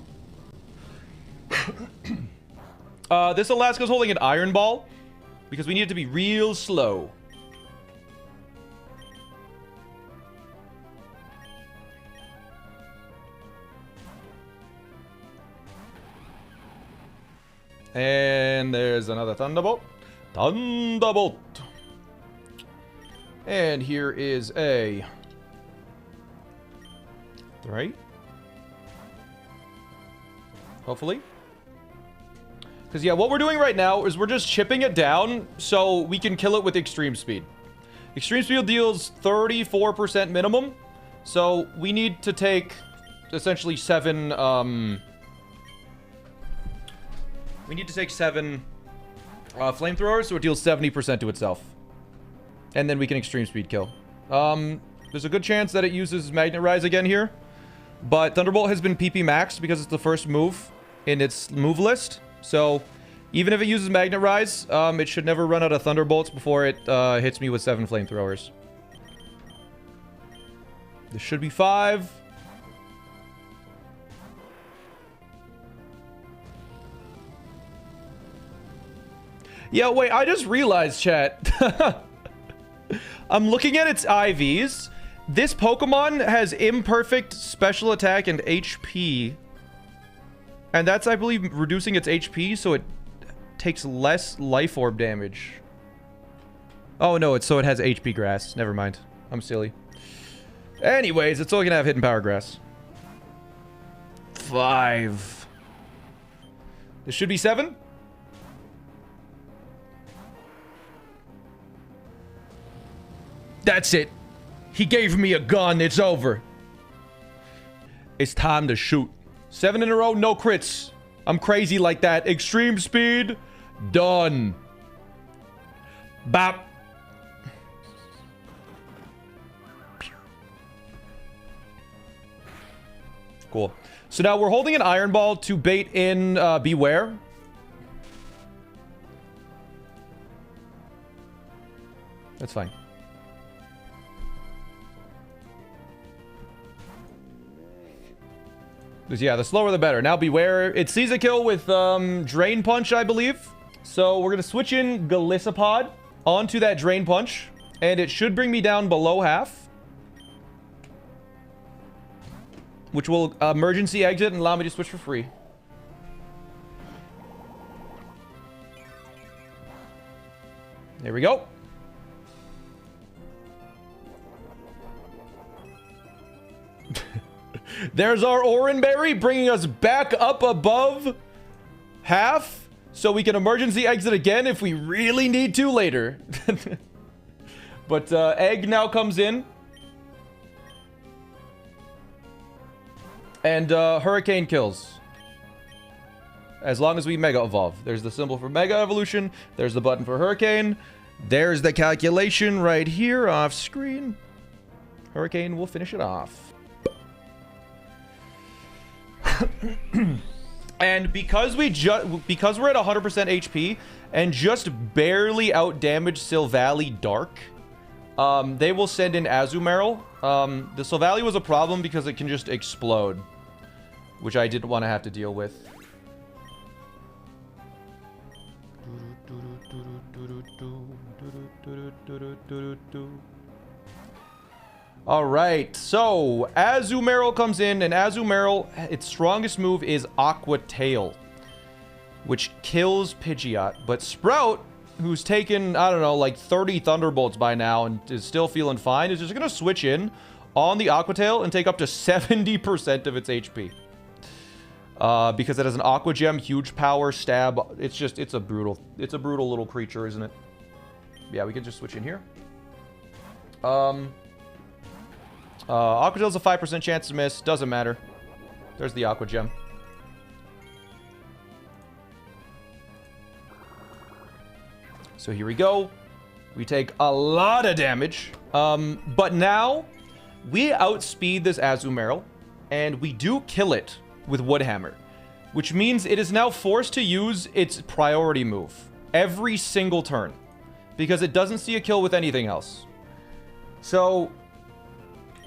This Alaska's holding an Iron Ball because we need it to be real slow. And there's another Thunderbolt. Thunderbolt. And here is a 3. Hopefully. Because, yeah, what we're doing right now is we're just chipping it down so we can kill it with Extreme Speed. Extreme Speed deals 34% minimum. So we need to take essentially 7... we need to take 7 Flamethrowers so it deals 70% to itself. And then we can Extreme Speed kill. There's a good chance that it uses Magnet Rise again here. But Thunderbolt has been PP maxed because it's the first move in its move list. So even if it uses Magnet Rise, it should never run out of Thunderbolts before it hits me with 7 Flamethrowers. This should be 5. Yeah, wait, I just realized, chat. I'm looking at its IVs. This Pokemon has imperfect special attack and HP. And that's, I believe, reducing its HP, so it takes less Life Orb damage. Oh, no, so it has HP Grass. Never mind. I'm silly. Anyways, it's only gonna have Hidden Power Grass. 5. This should be 7. That's it. He gave me a gun. It's over. It's time to shoot. 7 in a row, no crits. I'm crazy like that. Extreme speed. Done. Bop. Cool. So now we're holding an iron ball to bait in Beware. That's fine. Yeah, the slower the better. Now Beware. It sees a kill with Drain Punch, I believe. So we're going to switch in Galissapod onto that Drain Punch. And it should bring me down below half. Which will emergency exit and allow me to switch for free. There we go. There's our Oranberry, bringing us back up above half, so we can emergency exit again if we really need to later. But Egg now comes in. And Hurricane kills. As long as we Mega Evolve. There's the symbol for Mega Evolution. There's the button for Hurricane. There's the calculation right here off screen. Hurricane will finish it off. And because we're at 100% HP and just barely outdamaged Silvally Dark, they will send in Azumarill. The Silvally was a problem because it can just explode, which I didn't want to have to deal with. All right, so Azumarill comes in, and Azumarill, its strongest move is Aqua Tail, which kills Pidgeot. But Sprout, who's taken, I don't know, like 30 Thunderbolts by now and is still feeling fine, is just going to switch in on the Aqua Tail and take up to 70% of its HP. Because it has an Aqua Gem, huge power, stab. It's a brutal little creature, isn't it? Yeah, we can just switch in here. Aqua Tail's a 5% chance to miss. Doesn't matter. There's the Aqua Gem. So here we go. We take a lot of damage. But now, we outspeed this Azumarill, and we do kill it with Woodhammer, which means it is now forced to use its priority move every single turn, because it doesn't see a kill with anything else. So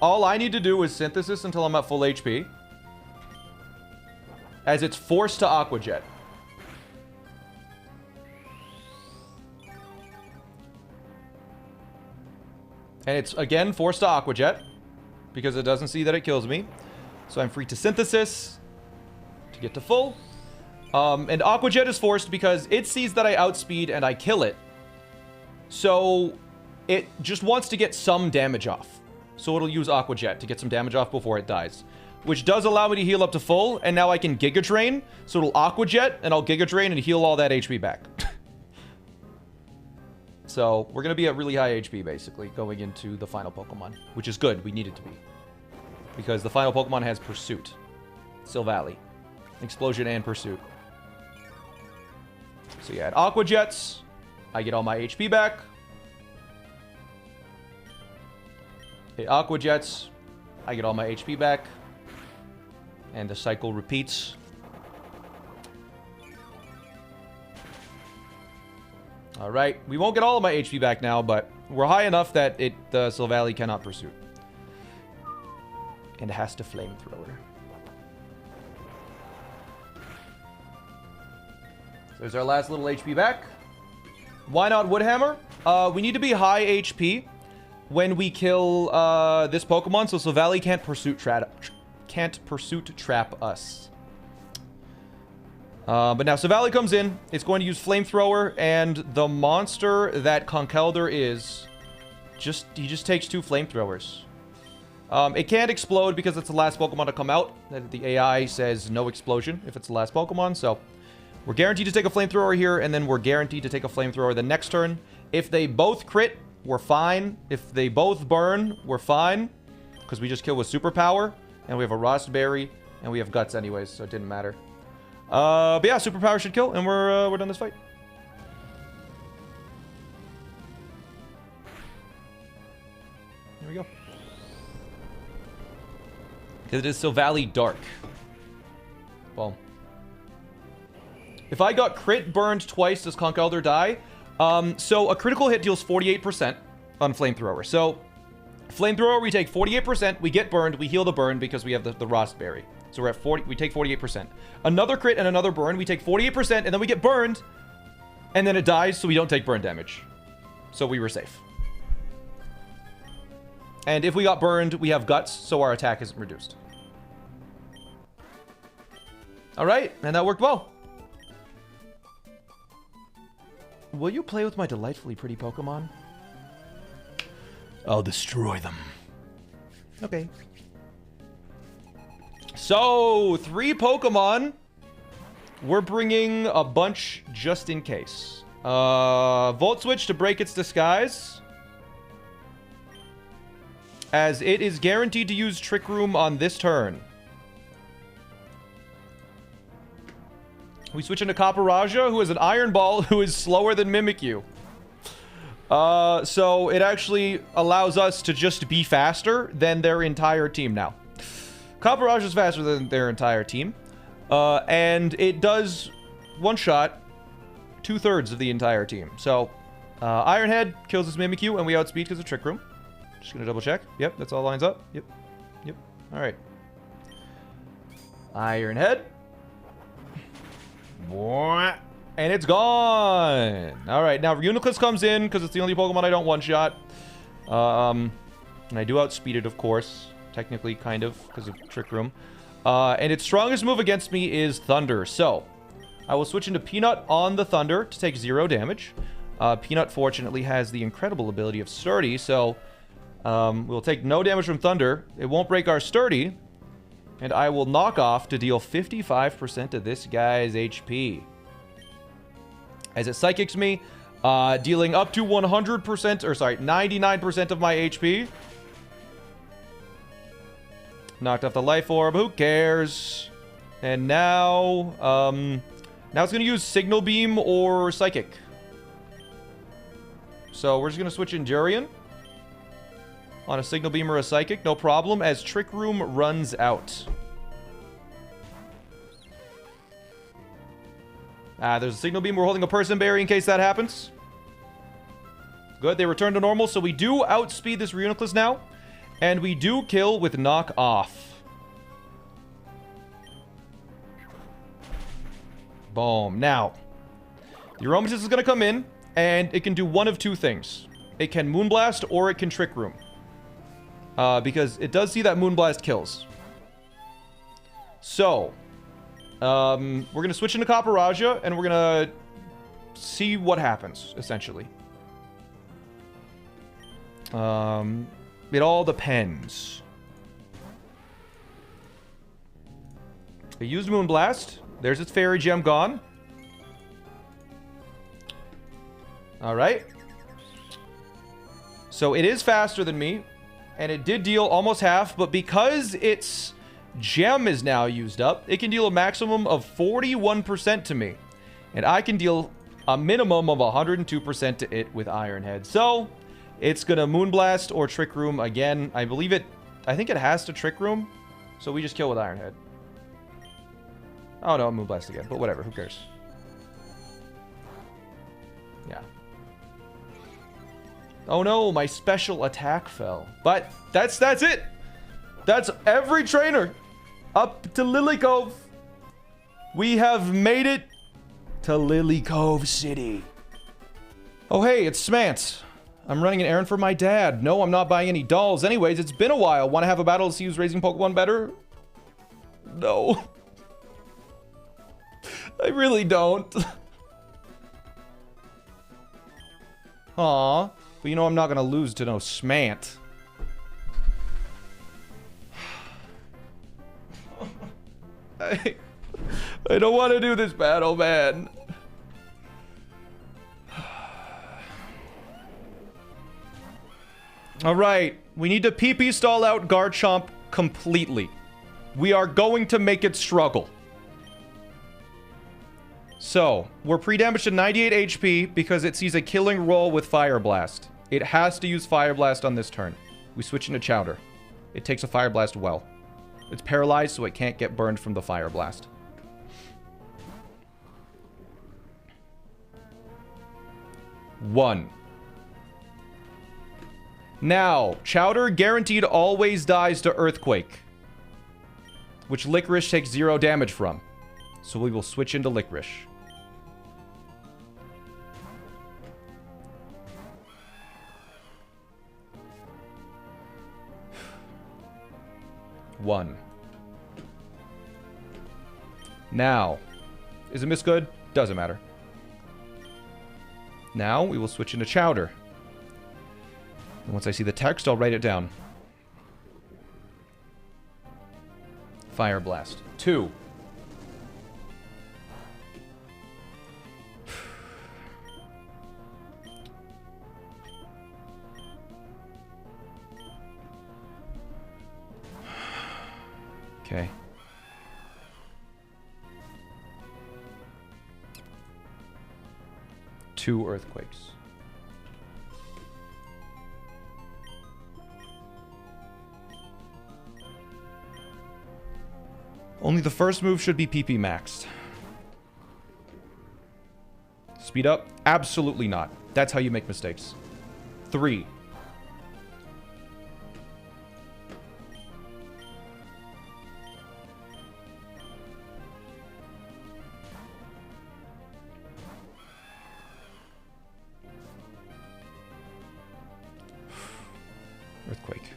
all I need to do is Synthesis until I'm at full HP, as it's forced to Aqua Jet. And it's, again, forced to Aqua Jet, because it doesn't see that it kills me. So I'm free to Synthesis to get to full. And Aqua Jet is forced because it sees that I outspeed and I kill it. So it just wants to get some damage off. So it'll use Aqua Jet to get some damage off before it dies, which does allow me to heal up to full, and now I can Giga Drain, so it'll Aqua Jet, and I'll Giga Drain and heal all that HP back. So we're going to be at really high HP, basically, going into the final Pokemon, which is good. We need it to be, because the final Pokemon has Pursuit. Silvally. Explosion and Pursuit. So yeah, at Aqua Jets, I get all my HP back. Hit Aqua Jets, I get all my HP back. And the cycle repeats. Alright, we won't get all of my HP back now, but we're high enough that the Silvally cannot pursue. And has to Flamethrower. So there's our last little HP back. Why not Woodhammer? We need to be high HP when we kill this Pokemon, so Silvally can't pursuit trap us. But now Silvally comes in. It's going to use Flamethrower, and the monster that Conkeldurr is, he just takes 2 Flamethrowers. It can't explode because it's the last Pokemon to come out. The AI says no explosion if it's the last Pokemon, so We're guaranteed to take a flamethrower here, and then we're guaranteed to take a flamethrower the next turn. If they both crit, we're fine. If they both burn, we're fine. Because we just kill with superpower. And we have a Rostberry. And we have guts anyways, so it didn't matter. But yeah, superpower should kill, and we're done this fight. There we go. Because it is Sylvally Dark. Well. If I got crit burned twice, does Conch Elder die? So a critical hit deals 48% on Flamethrower. So, Flamethrower, we take 48%, we get burned, we heal the burn because we have the Rostberry. So we're at 40, we take 48%. Another crit and another burn, we take 48%, and then we get burned, and then it dies, so we don't take burn damage. So we were safe. And if we got burned, we have guts, so our attack isn't reduced. Alright, and that worked well. Will you play with my delightfully pretty Pokemon? I'll destroy them. Okay. So, 3 Pokemon. We're bringing a bunch just in case. Volt Switch to break its disguise. As it is guaranteed to use Trick Room on this turn. We switch into Caparajah, who is an Iron Ball, who is slower than Mimikyu. So it actually allows us to just be faster than their entire team now. Caparajah is faster than their entire team. And it does one-shot 2/3 of the entire team. So, Iron Head kills his Mimikyu, and we outspeed because of Trick Room. Just gonna double check. Yep, that's all lines up. Yep. Yep. Alright. Iron Head. And it's gone. Alright, now Reuniclus comes in because it's the only Pokemon I don't one-shot. And I do outspeed it, of course. Technically, kind of, because of Trick Room. And its strongest move against me is Thunder. So, I will switch into Peanut on the Thunder to take 0 damage. Peanut, fortunately, has the incredible ability of Sturdy, so we'll take no damage from Thunder. It won't break our Sturdy. And I will knock off to deal 55% of this guy's HP. As it Psychics me, dealing up to 100%, or sorry, 99% of my HP. Knocked off the Life Orb, who cares? And now, now it's going to use Signal Beam or Psychic. So we're just going to switch Endurian. On a Signal Beam or a Psychic, no problem, as Trick Room runs out. There's a Signal Beam. We're holding a Person Berry in case that happens. Good, they return to normal, so we do outspeed this Reuniclus now. And we do kill with Knock Off. Boom. Now, the Aromatisse is going to come in, and it can do one of 2 things. It can Moonblast, or it can Trick Room. Because it does see that Moonblast kills. So, we're going to switch into Caparajah, and we're going to see what happens, essentially. It all depends. I used Moonblast. There's its Fairy Gem gone. Alright. So it is faster than me. And it did deal almost half. But because its gem is now used up, it can deal a maximum of 41% to me. And I can deal a minimum of 102% to it with Iron Head. So, it's gonna Moonblast or Trick Room again. I think it has to Trick Room. So we just kill with Iron Head. Oh no, Moonblast again. But whatever, who cares? Yeah. Oh no, my special attack fell. But that's it. That's every trainer up to Lily Cove. We have made it to Lily Cove City. Oh hey, it's SmallAnt. I'm running an errand for my dad. No, I'm not buying any dolls. Anyways, it's been a while. Want to have a battle to see who's raising Pokemon better? No. I really don't. Aw. But you know I'm not going to lose to no SmallAnt. I don't want to do this battle, man. All right. We need to PP stall out Garchomp completely. We are going to make it struggle. So, we're pre-damaged to 98 HP because it sees a killing roll with Fire Blast. It has to use Fire Blast on this turn. We switch into Chowder. It takes a Fire Blast well. It's paralyzed, so it can't get burned from the Fire Blast. One. Now, Chowder guaranteed always dies to Earthquake, which Licorice takes 0 damage from. So we will switch into Licorice. One. Now, is a miss good? Doesn't matter. Now we will switch into Chowder. And once I see the text, I'll write it down. Fire Blast. 2. Okay. Two Earthquakes. Only the first move should be PP maxed. Speed up? Absolutely not. That's how you make mistakes. 3. Earthquake.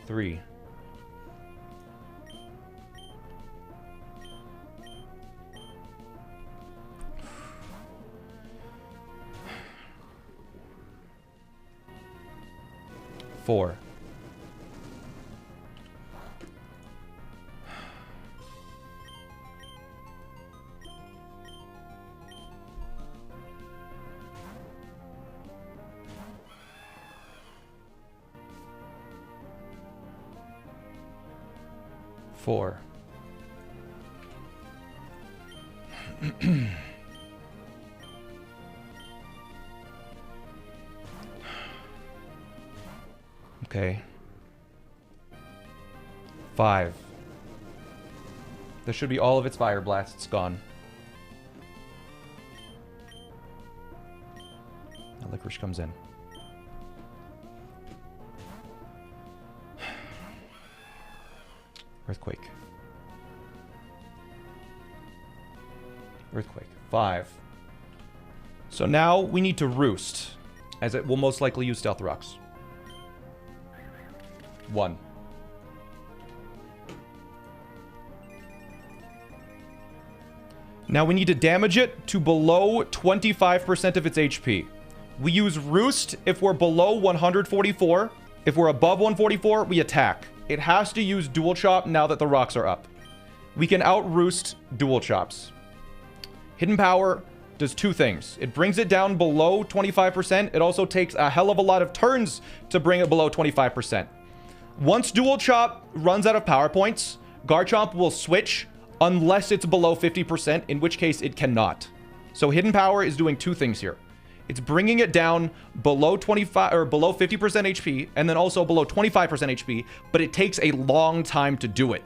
3. Four. Four. Okay. 5. This should be all of its Fire Blasts gone. Now Licorice comes in. Earthquake. Earthquake. 5. So now we need to Roost, as it will most likely use Stealth Rocks. 1. Now we need to damage it to below 25% of its HP. We use Roost if we're below 144. If we're above 144, we attack. It has to use Dual Chop now that the rocks are up. We can out-Roost Dual Chops. Hidden Power does 2 things. It brings it down below 25%. It also takes a hell of a lot of turns to bring it below 25%. Once Dual Chop runs out of power points, Garchomp will switch unless it's below 50%, in which case it cannot. So Hidden Power is doing 2 things here. It's bringing it down below 25 or below 50% HP and then also below 25% HP, but it takes a long time to do it,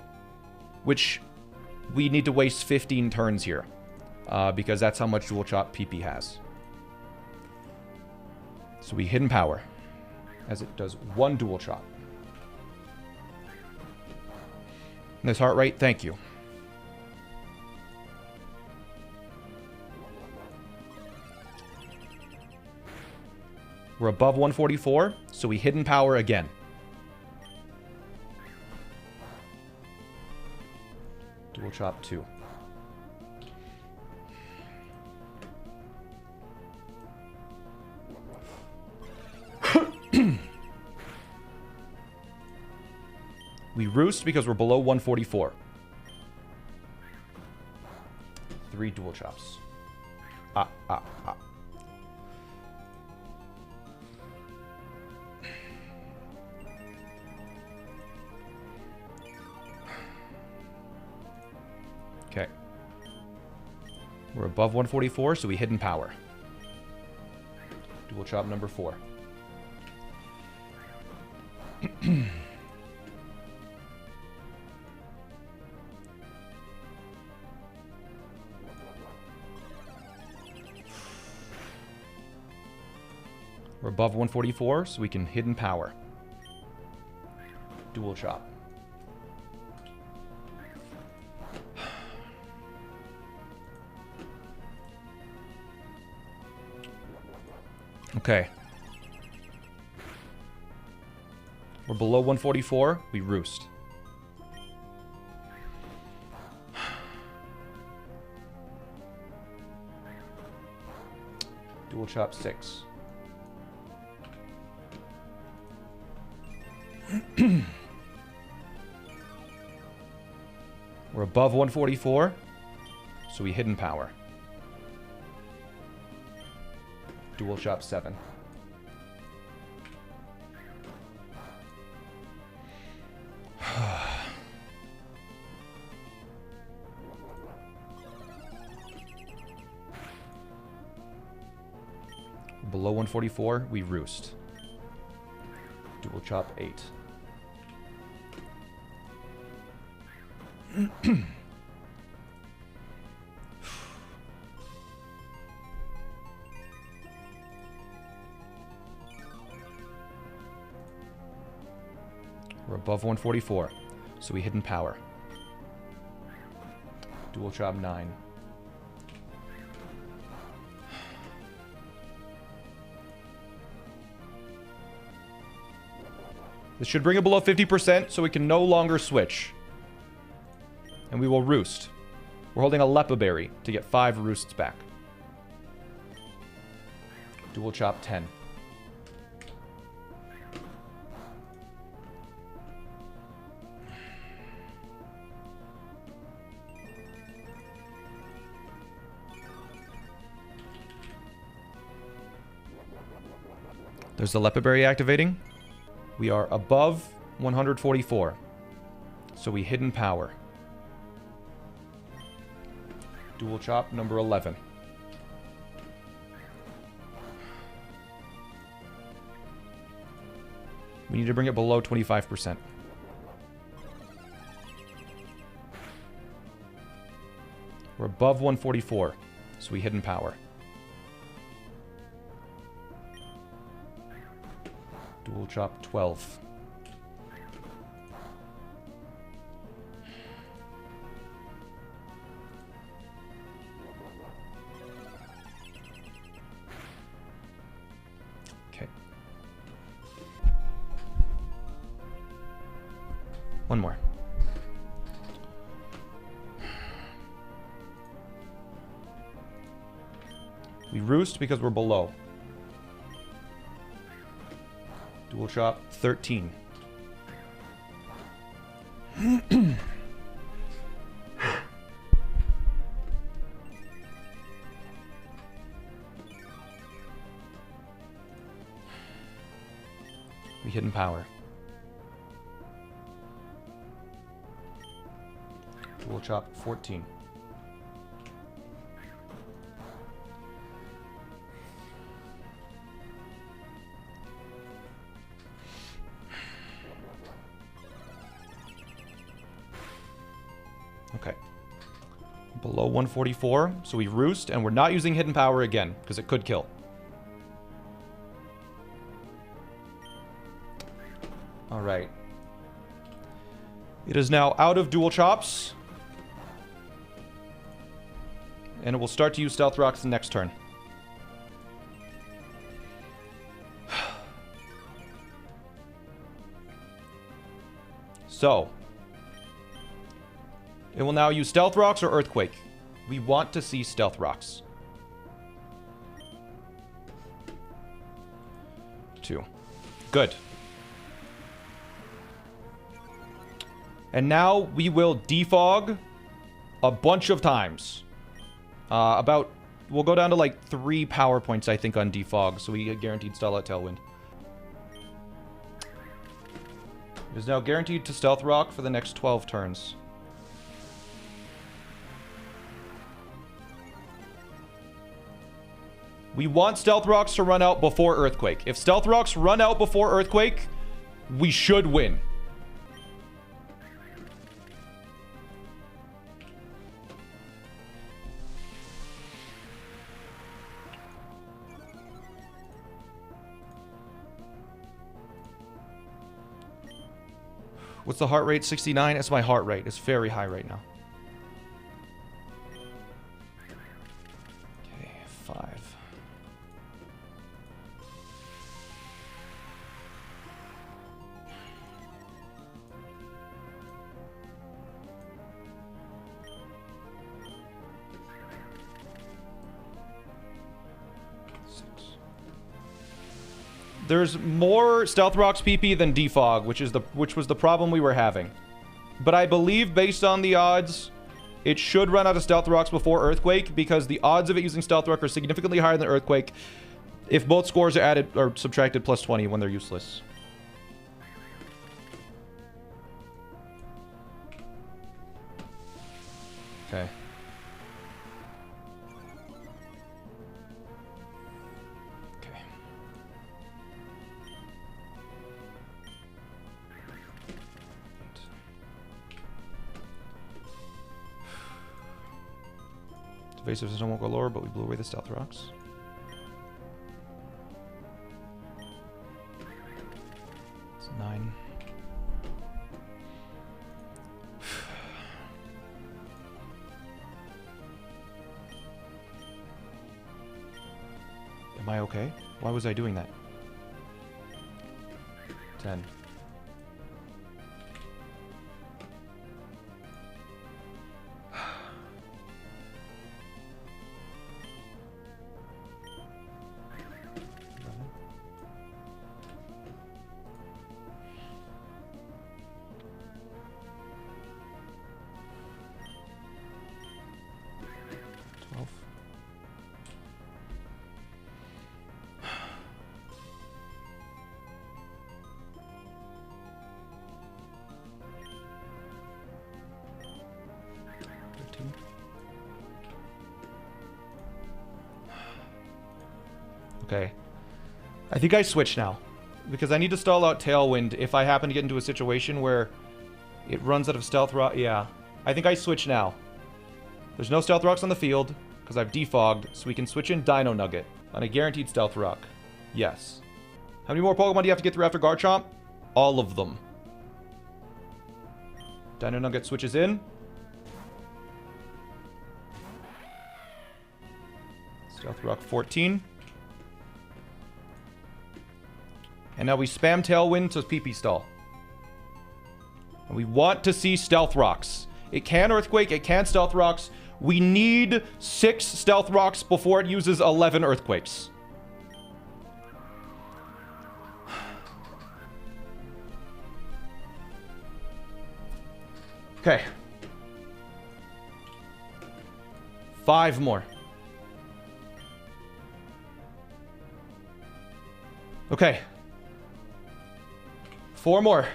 which we need to waste 15 turns here because that's how much Dual Chop PP has. So we Hidden Power as it does 1 Dual Chop. Nice heart rate, thank you. We're above 144, so we Hidden Power again. Dual Chop 2. We Roost because we're below 144. 3 dual chops. Ah, ah, ah. Okay. We're above 144, so we hidden power. Dual chop number 4. We're above 144, so we can hidden power. Dual chop. Okay. We're below 144. We roost. Dual chop 6. We're above 144. So we hidden power. Dual chop 7. Below 144, we roost. Dual chop 8. We're above 144, so we hidden power. Dual chop 9. This should bring it below 50%, so we can no longer switch. And we will roost. We're holding a Lepa Berry to get 5 roosts back. Dual chop 10. There's the Lepa Berry activating. We are above 144. So we hidden power. Dual chop number 11. We need to bring it below 25%. We're above 144. So we hidden power. Dual chop 12. Okay. One more. We roost because we're below. Dual chop 13. We hidden power. Dual chop 14. Okay. Below 144, so we roost, and we're not using hidden power again, because it could kill. Alright. It is now out of dual chops. And it will start to use Stealth Rocks the next turn. So. It will now use Stealth Rocks or Earthquake. We want to see Stealth Rocks. 2. Good. And now we will defog a bunch of times. We'll go down to like 3 power points, I think, on defog, so we get guaranteed stall out Tailwind. It is now guaranteed to Stealth Rock for the next 12 turns. We want Stealth Rocks to run out before Earthquake. If Stealth Rocks run out before Earthquake, we should win. What's the heart rate? 69? It's my heart rate. It's very high right now. Okay, 5. There's more Stealth Rocks PP than defog, which was the problem we were having. But I believe, based on the odds, it should run out of Stealth Rocks before Earthquake, because the odds of it using Stealth Rock are significantly higher than Earthquake if both scores are added or subtracted plus 20 when they're useless. Okay. Evasive system won't go lower, but we blew away the Stealth Rocks. It's 9. Am I okay? Why was I doing that? 10. Okay. I think I switch now. Because I need to stall out Tailwind if I happen to get into a situation where it runs out of Stealth Rock. Yeah. I think I switch now. There's no Stealth Rocks on the field because I've defogged, so we can switch in Dino Nugget on a guaranteed Stealth Rock. Yes. How many more Pokemon do you have to get through after Garchomp? All of them. Dino Nugget switches in. Stealth Rock 14. And now we spam Tailwind to PP stall. And we want to see Stealth Rocks. It can Earthquake, it can Stealth Rocks. We need 6 Stealth Rocks before it uses 11 Earthquakes. Okay. 5 more. Okay. 4 more.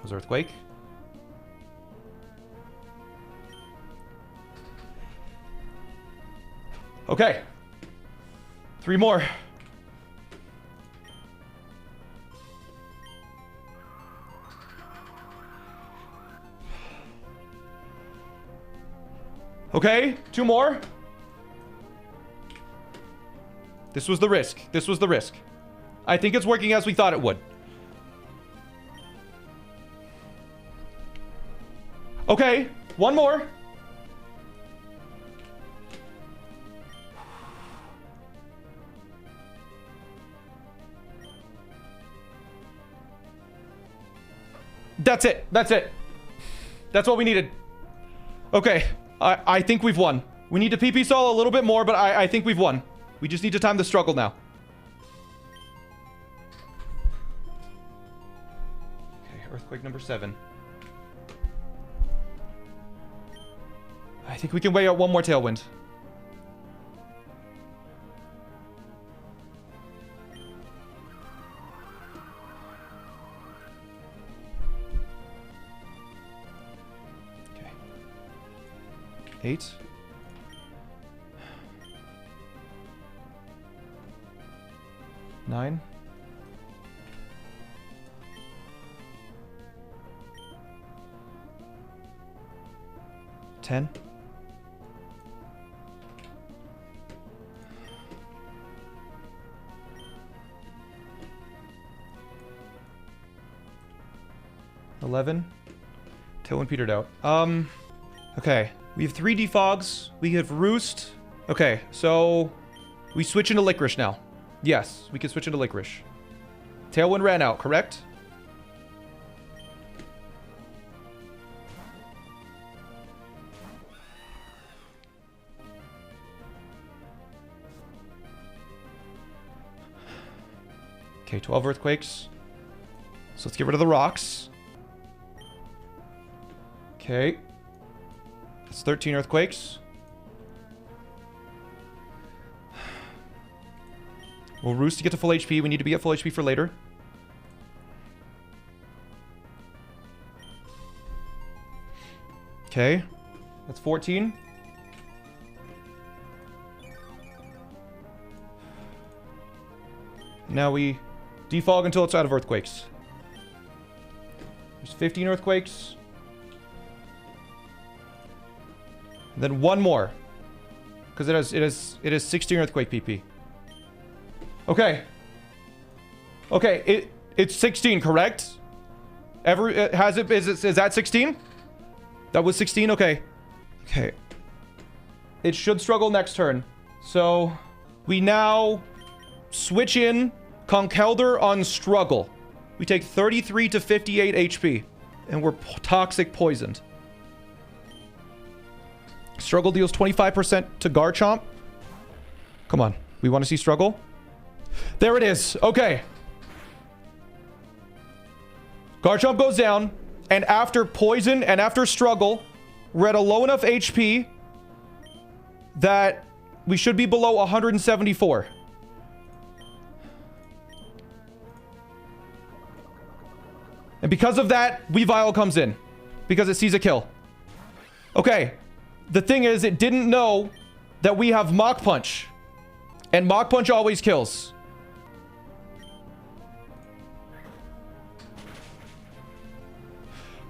Was Earthquake? Okay. 3 more. Okay, 2 more. This was the risk. This was the risk. I think it's working as we thought it would. Okay, 1 more. That's it. That's it. That's what we needed. Okay. I think we've won. We need to PP stall a little bit more, but I think we've won. We just need to time the struggle now. Earthquake number 7. I think we can weigh out one more Tailwind. Okay. 8. 9. 10. 11. Tailwind petered out. Okay. We have 3 defogs. We have Roost. Okay, so we switch into Licorice now. Yes, we can switch into Licorice. Tailwind ran out, correct? Okay, 12 Earthquakes. So let's get rid of the rocks. Okay. That's 13 Earthquakes. We'll Roost to get to full HP. We need to be at full HP for later. Okay. That's 14. Now we defog until it's out of Earthquakes. There's 15 Earthquakes. And then one more. Because it has 16 Earthquake PP. Okay. Okay, it's 16, correct? Is that 16? That was 16? Okay. Okay. It should struggle next turn. So we now switch in Conkeldurr on struggle. We take 33 to 58 HP. And we're toxic poisoned. Struggle deals 25% to Garchomp. Come on. We want to see struggle. There it is. Okay. Garchomp goes down. And after poison and after struggle, we're at a low enough HP that we should be below 174. And because of that, Weavile comes in. Because it sees a kill. Okay. The thing is, it didn't know that we have Mach Punch. And Mach Punch always kills.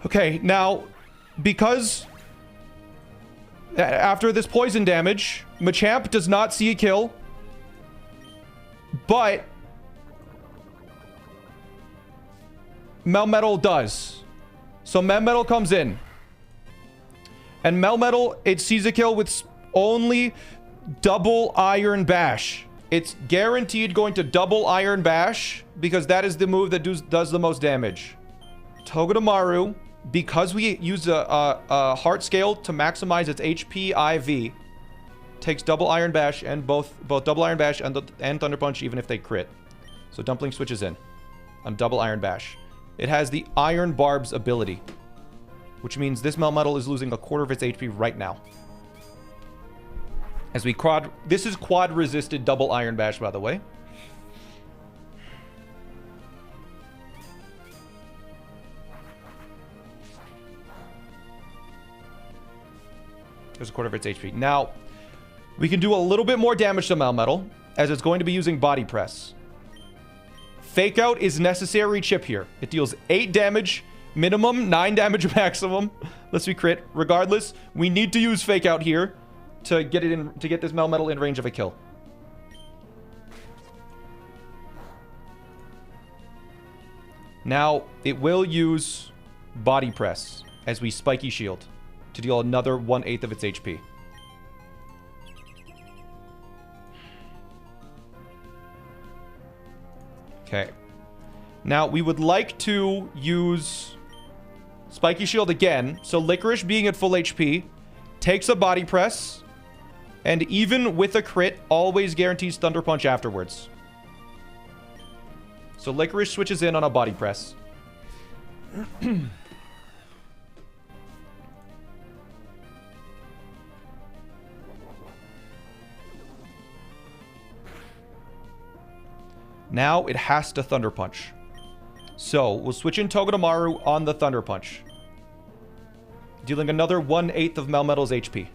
Okay, now, because after this poison damage, Machamp does not see a kill. But Melmetal does. So Melmetal comes in. And Melmetal, it sees a kill with only double Iron Bash. It's guaranteed going to double Iron Bash because that is the move that does the most damage. Togedemaru, because we use a heart scale to maximize its HP IV, takes double Iron Bash and both double Iron Bash and Thunder Punch even if they crit. So Dumpling switches in on double Iron Bash. It has the Iron Barbs ability, which means this Melmetal is losing a quarter of its HP right now. As we this is quad resisted double Iron Bash, by the way. There's a quarter of its HP. Now, we can do a little bit more damage to Melmetal, as it's going to be using Body Press. Fake Out is necessary chip here. It deals 8 damage minimum, 9 damage maximum. Let's be crit. Regardless, we need to use Fake Out here to get this Melmetal in range of a kill. Now, it will use Body Press as we Spiky Shield to deal another 1/8 of its HP. Okay. Now, we would like to use Spiky Shield again. So, Licorice, being at full HP, takes a Body Press. And even with a crit, always guarantees Thunder Punch afterwards. So, Licorice switches in on a Body Press. Now it has to Thunder Punch. So we'll switch in Togedemaru on the Thunder Punch, dealing another 1/8 of Melmetal's HP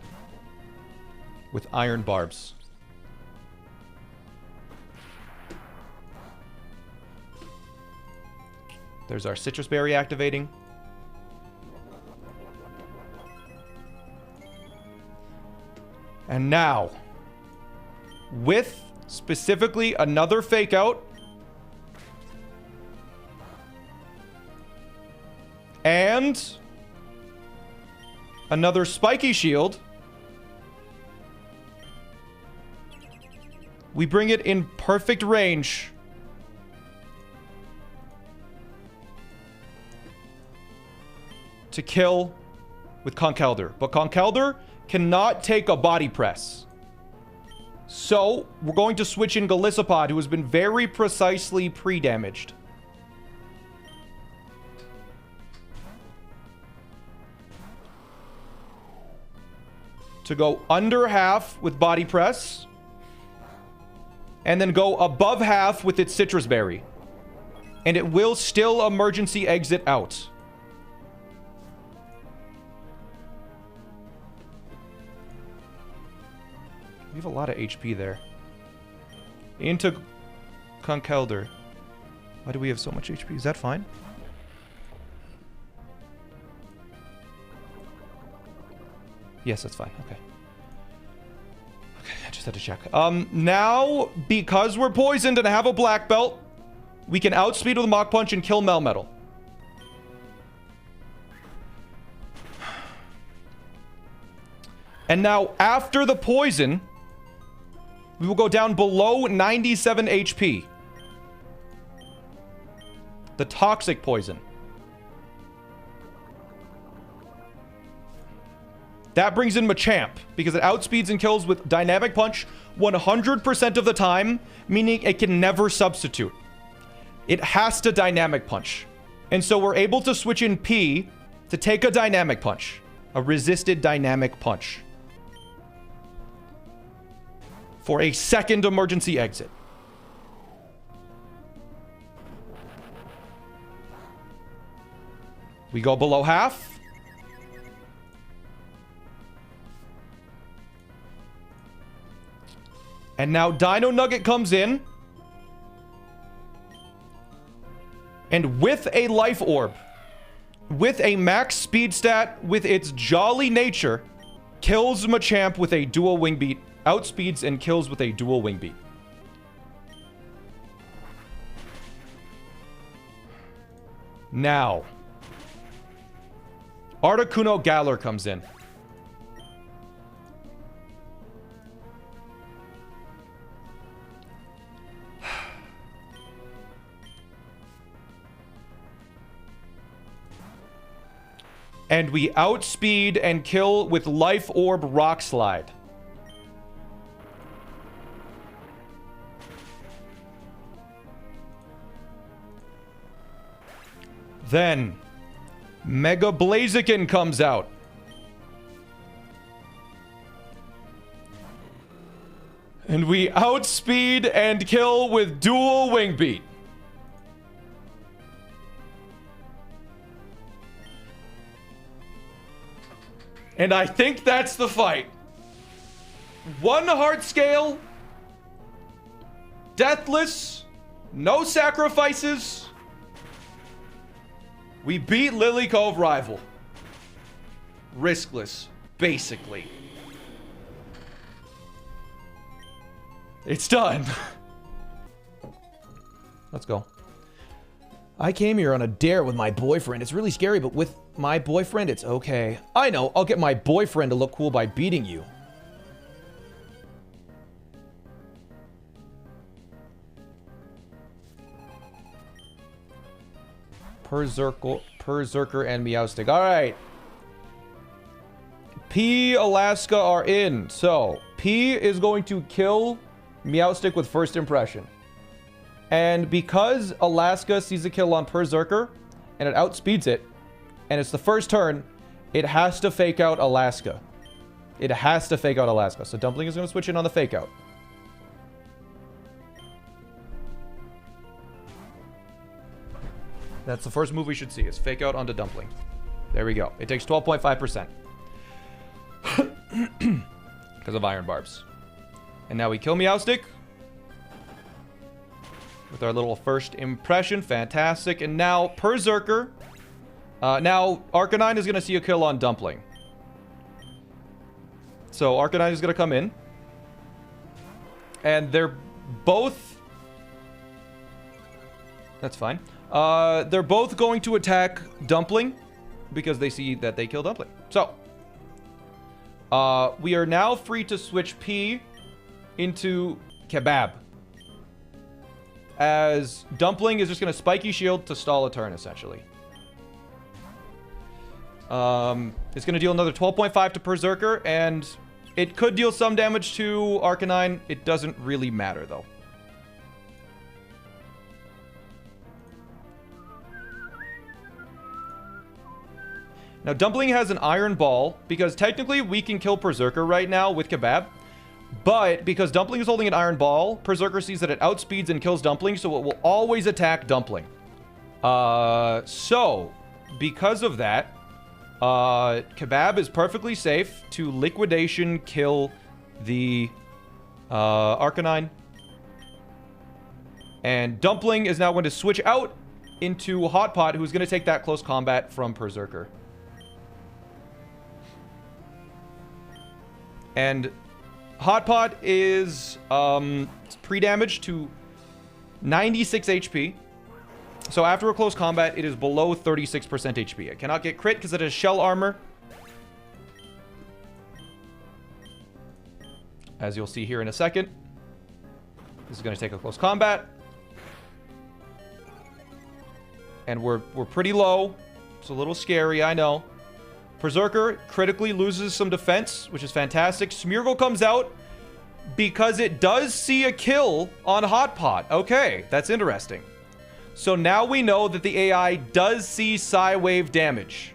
with Iron Barbs. There's our Citrus Berry activating. And now, with specifically another Fake Out, and another Spiky Shield, we bring it in perfect range to kill with Conkeldurr. But Conkeldurr cannot take a body press. So we're going to switch in Golisopod, who has been very precisely pre-damaged. To go under half with body press, and then go above half with its Citrus Berry. And it will still emergency exit out. We have a lot of HP there. Into Conkeldurr. Why do we have so much HP? Is that fine? Yes, that's fine. Okay. Okay, I just had to check. Now, because we're poisoned and have a black belt, we can outspeed with a Mach Punch and kill Melmetal. And now, after the poison, we will go down below 97 HP. The toxic poison. That brings in Machamp, because it outspeeds and kills with Dynamic Punch 100% of the time, meaning it can never substitute. It has to Dynamic Punch. And so we're able to switch in P to take a Dynamic Punch. A resisted Dynamic Punch. For a second emergency exit. We go below half. And now Dino Nugget comes in. And with a Life Orb, with a max speed stat, with its jolly nature, kills Machamp with a dual Wing Beat. Outspeeds and kills with a dual Wing Beat. Now, Articuno Galar comes in. And we outspeed and kill with Life Orb Rock Slide. Then, Mega Blaziken comes out. And we outspeed and kill with dual Wing Beat. And I think that's the fight. 1 heart scale. Deathless. No sacrifices. We beat Lily Cove Rival. Riskless, basically. It's done. Let's go. I came here on a dare with my boyfriend. It's really scary, but with my boyfriend, it's okay. I know, I'll get my boyfriend to look cool by beating you. Berserker and Meowstic. Alright. P, Alaska are in. So, P is going to kill Meowstic with first impression. And because Alaska sees a kill on Berserker, and it outspeeds it, and it's the first turn, it has to fake out Alaska. It has to fake out Alaska. So Dumpling is going to switch in on the fake out. That's the first move we should see, is fake out onto Dumpling. There we go. It takes 12.5%. Because of Iron Barbs. And now we kill Meowstic. With our little first impression. Fantastic. And now Berserker. Now Arcanine is going to see a kill on Dumpling. So Arcanine is going to come in. And they're both... That's fine. They're both going to attack Dumpling. Because they see that they kill Dumpling. So... we are now free to switch P into Kebab. As Dumpling is just going to Spiky Shield to stall a turn, essentially. It's going to deal another 12.5 to Berserker, and it could deal some damage to Arcanine. It doesn't really matter, though. Now, Dumpling has an Iron Ball, because technically we can kill Berserker right now with Kebab. But because Dumpling is holding an Iron Ball, Berserker sees that it outspeeds and kills Dumpling, so it will always attack Dumpling. So, because of that, Kebab is perfectly safe to Liquidation kill the Arcanine. And Dumpling is now going to switch out into Hot Pot, who's going to take that close combat from Berserker. And Hot Pot is pre-damage to 96 HP. So after a close combat, it is below 36% HP. It cannot get crit because it has shell armor. As you'll see here in a second. This is going to take a close combat. And we're pretty low. It's a little scary, I know. Berserker critically loses some defense, which is fantastic. Smeargle comes out because it does see a kill on Hot Pot. Okay, that's interesting. So now we know that the AI does see Psy-Wave damage.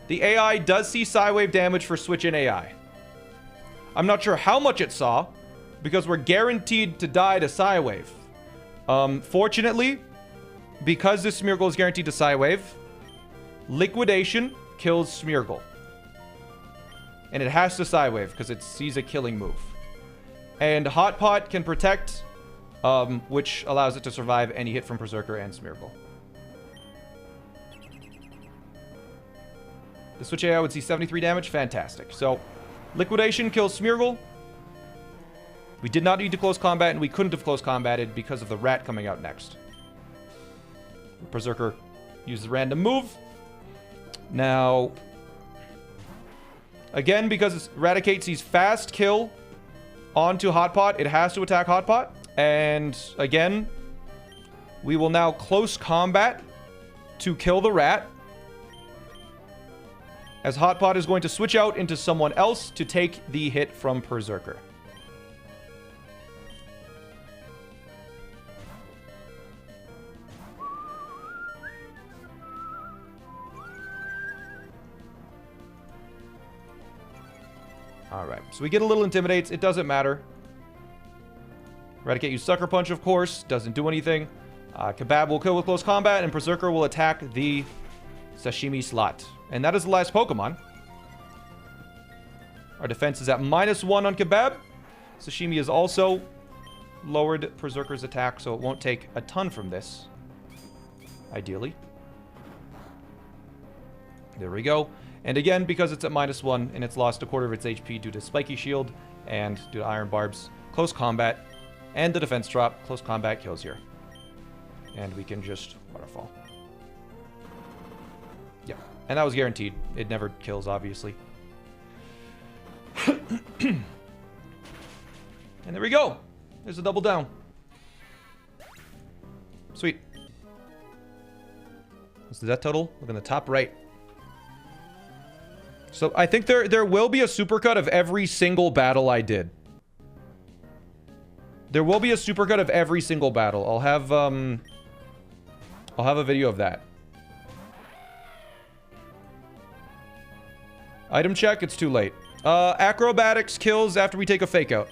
The AI does see Psy-Wave damage for Switch-In AI. I'm not sure how much it saw, because we're guaranteed to die to Psy-Wave. Fortunately, because this Smeargle is guaranteed to Psy-Wave, Liquidation kills Smeargle. And it has to Psy-Wave because it sees a killing move. And Hot Pot can protect, which allows it to survive any hit from Berserker and Smeargle. The Switch AI would see 73 damage. Fantastic. So, Liquidation kills Smeargle. We did not need to close combat, and we couldn't have close combated because of the rat coming out next. Berserker uses a random move. Now, again, because Eradicate sees fast kill onto Hot Pot, it has to attack Hot Pot. And again, we will now close combat to kill the rat. As Hot Pot is going to switch out into someone else to take the hit from Berserker. Alright, so we get a little Intimidates. It doesn't matter. Eradicate use Sucker Punch, of course. Doesn't do anything. Kebab will kill with close combat, and Berserker will attack the Sashimi slot. And that is the last Pokemon. Our defense is at -1 on Kebab. Sashimi is also lowered Berserker's attack, so it won't take a ton from this. Ideally. There we go. And again, because it's at -1 and it's lost a quarter of its HP due to Spiky Shield and due to Iron Barbs, close combat and the defense drop, close combat kills here. And we can just waterfall. Yeah, and that was guaranteed. It never kills, obviously. And there we go. There's a double down. Sweet. What's the death total? Look in the top right. So I think there will be a supercut of every single battle I did. There will be a supercut of every single battle. I'll have a video of that. Item check, it's too late. Acrobatics kills after we take a fake out.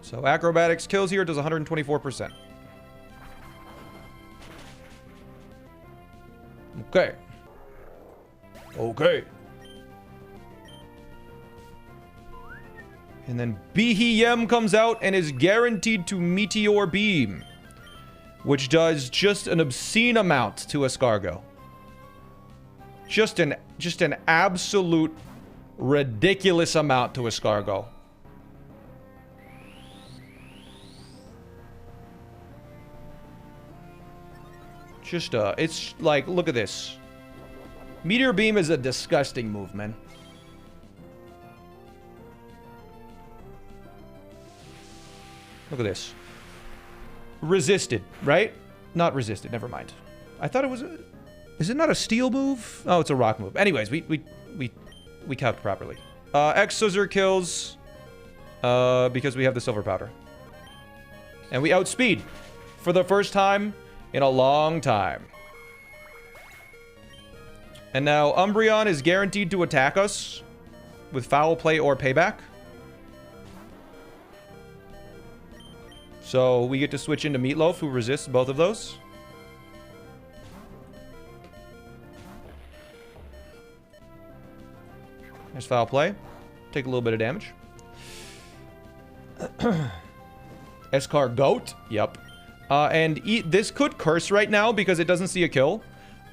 So acrobatics kills here does 124%. Okay. Okay. And then Behem comes out and is guaranteed to Meteor Beam, which does just an obscene amount to Escargot. Just an absolute ridiculous amount to Escargot. Just, it's like, look at this. Meteor Beam is a disgusting move, man. Look at this. Resisted, right? Not resisted, never mind. I thought it was a... Is it not a steel move? Oh, it's a rock move. Anyways, we calced properly. X-Scissor kills, because we have the silver powder. And we outspeed for the first time in a long time. And now Umbreon is guaranteed to attack us with foul play or payback. So we get to switch into Meatloaf, who resists both of those. There's foul play. Take a little bit of damage. Escargot. Yep. This could curse right now because it doesn't see a kill.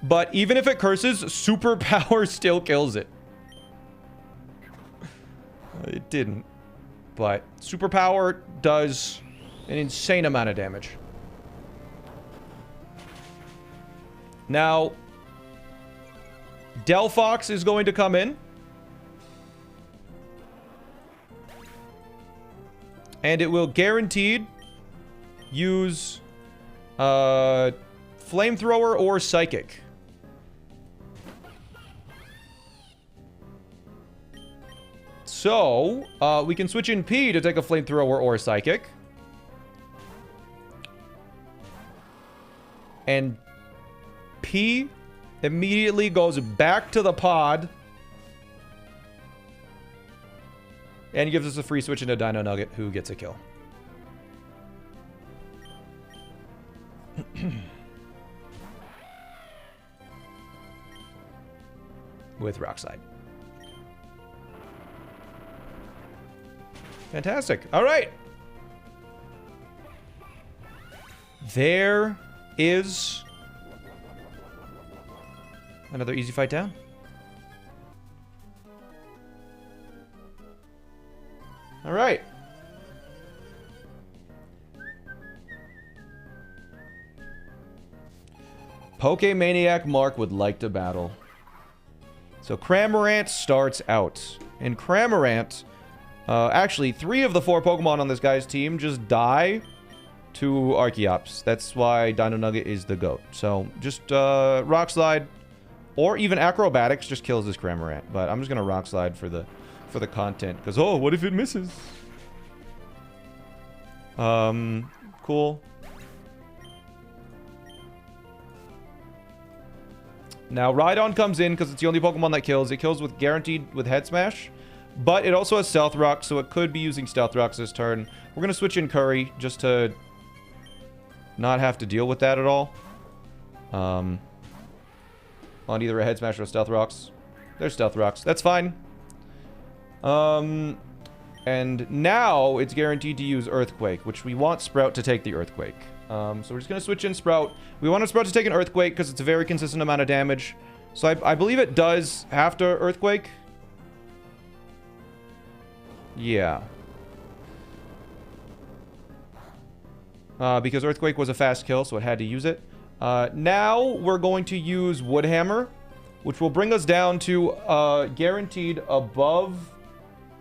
But even if it curses, Superpower still kills it. It didn't. But Superpower does an insane amount of damage. Now, Delphox is going to come in. And it will guaranteed use Flamethrower or Psychic. So, we can switch in P to take a Flamethrower or Psychic. And P immediately goes back to the pod. And gives us a free switch into Dino Nugget, who gets a kill. With Rock Slide. Fantastic. All right. There is another easy fight down. All right. Pokemaniac Mark would like to battle. So Cramorant starts out. And Cramorant, actually, 3 of the 4 Pokemon on this guy's team just die to Archeops. That's why Dino Nugget is the GOAT. So just Rock Slide or even Acrobatics just kills this Cramorant. But I'm just going to Rock Slide for the content. Because, oh, what if it misses? Cool. Now, Rhydon comes in because it's the only Pokemon that kills. It kills with guaranteed with Head Smash. But it also has Stealth Rock, so it could be using Stealth Rocks this turn. We're going to switch in Curry just to not have to deal with that at all. On either a Head Smash or a Stealth Rocks. There's Stealth Rocks. That's fine. And now it's guaranteed to use Earthquake, which we want Sprout to take the Earthquake. So we're just going to switch in Sprout. We want Sprout to take an Earthquake because it's a very consistent amount of damage. So I believe it does have to Earthquake. Yeah. Because Earthquake was a fast kill, so it had to use it. Now we're going to use Woodhammer, which will bring us down to guaranteed above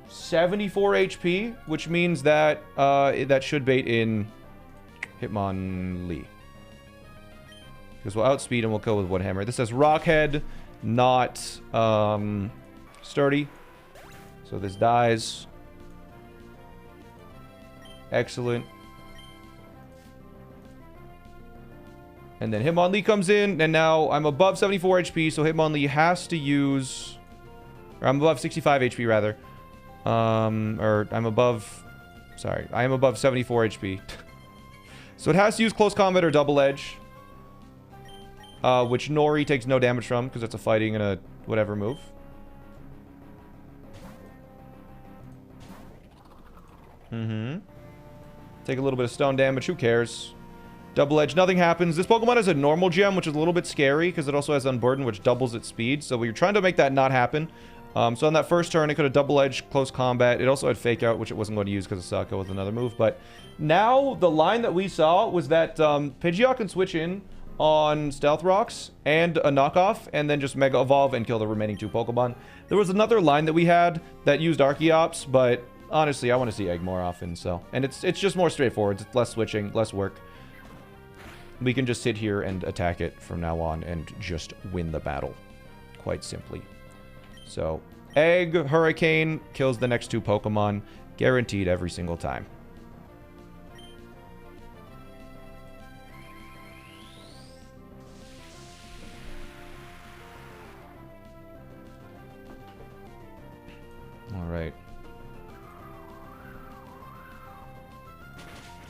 74 HP, which means that that should bait in Hitmonlee. Because we'll outspeed and we'll kill with Woodhammer. This says Rockhead, not Sturdy. So this dies. Excellent. And then Hitmonlee comes in, and now I'm above 74 HP, so Hitmonlee has to use... Or I'm above 65 HP, rather. Or I'm above... Sorry, I am above 74 HP. So it has to use Close Combat or Double Edge. Which Nori takes no damage from, because it's a fighting and a whatever move. Take a little bit of stone damage, who cares? Double Edge, nothing happens. This Pokemon has a normal gem, which is a little bit scary, because it also has Unburden, which doubles its speed. So we're trying to make that not happen. So on that first turn, it could have Double Edge, Close Combat. It also had Fake Out, which it wasn't going to use because of Sako with another move. But now, the line that we saw was that Pidgeot can switch in on Stealth Rocks and a knockoff, and then just Mega Evolve and kill the remaining 2 Pokemon. There was another line that we had that used Archeops, but honestly, I want to see Egg more often, so... And it's just more straightforward. It's less switching, less work. We can just sit here and attack it from now on and just win the battle. Quite simply. So, Egg, Hurricane, kills the next 2 Pokemon. Guaranteed every single time. Alright.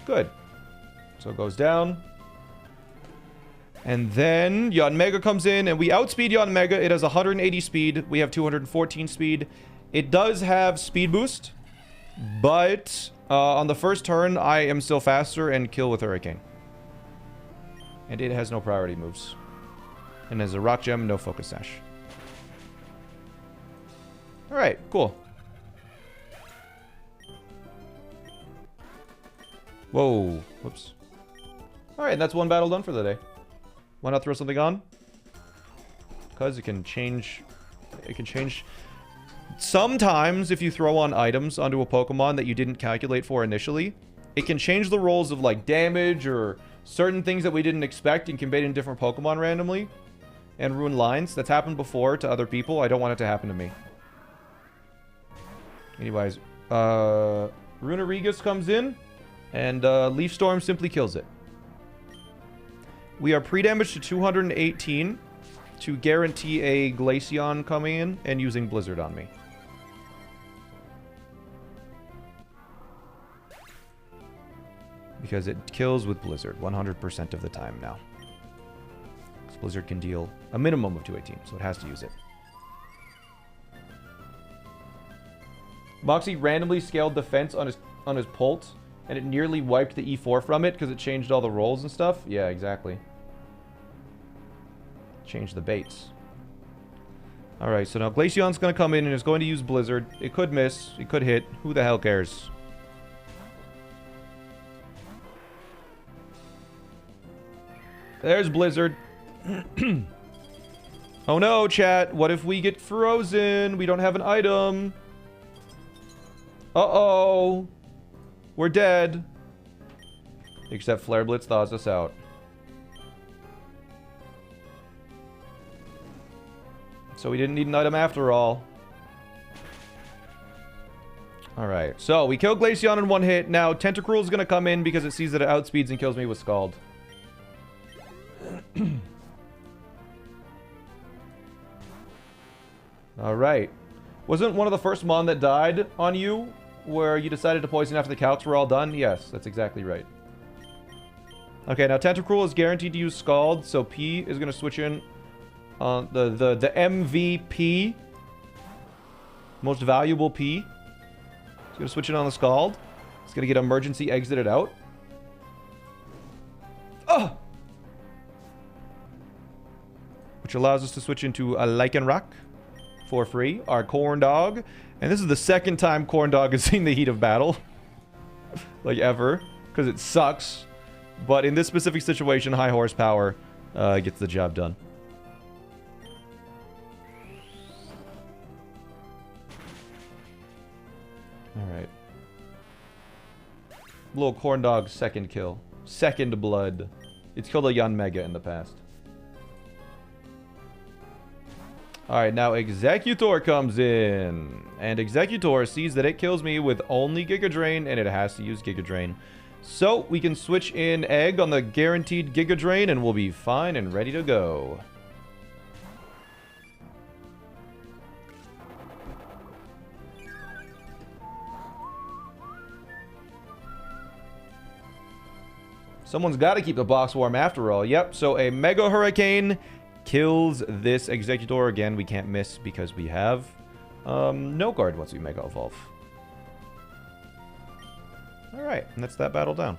Good. So it goes down. And then Yanmega comes in, and we outspeed Yanmega. It has 180 speed. We have 214 speed. It does have speed boost, but on the first turn, I am still faster and kill with Hurricane. And it has no priority moves. And as a Rock Gem, no Focus Sash. Alright, cool. Whoa. Whoops. Alright, that's one battle done for the day. Why not throw something on? Because it can change... It can change... Sometimes, if you throw on items onto a Pokemon that you didn't calculate for initially, it can change the rolls of, like, damage or certain things that we didn't expect and conveyed in different Pokemon randomly. And ruin lines. That's happened before to other people. I don't want it to happen to me. Anyways, Runerigus comes in, and Leaf Storm simply kills it. We are pre-damaged to 218 to guarantee a Glaceon coming in and using Blizzard on me. Because it kills with Blizzard 100% of the time now. Because Blizzard can deal a minimum of 218, so it has to use it. Moxie randomly scaled defense on his Pult, and it nearly wiped the E4 from it because it changed all the rolls and stuff. Yeah, exactly. Changed the baits. Alright, so now Glaceon's going to come in and is going to use Blizzard. It could miss. It could hit. Who the hell cares? There's Blizzard. Oh no, chat. What if we get frozen? We don't have an item. Uh-oh. We're dead. Except Flare Blitz thaws us out. So we didn't need an item after all. Alright, so we killed Glaceon in one hit. Now Tentacruel is going to come in because it sees that it outspeeds and kills me with Scald. Alright. Wasn't one of the first Mon that died on you where you decided to poison after the calcs were all done? Yes, that's exactly right. Okay, now Tentacruel is guaranteed to use Scald, so P is going to switch in on the MVP. Most valuable P. He's going to switch in on the Scald. He's going to get emergency exited out. Oh! Which allows us to switch into a Lycanroc for free. Our Corn Dog. And this is the second time Corn Dog has seen the heat of battle. Like, ever. Because it sucks. But in this specific situation, high horsepower gets the job done. Alright. Little Corn Dog's second kill. Second blood. It's killed a Yanmega in the past. Alright, now Executor comes in. And Executor sees that it kills me with only Giga Drain, and it has to use Giga Drain. So we can switch in Egg on the guaranteed Giga Drain and we'll be fine and ready to go. Someone's got to keep the box warm after all. Yep, so a Mega Hurricane kills this Executor. Again, we can't miss because we have no guard once we Mega Evolve. Alright, and that's that battle down.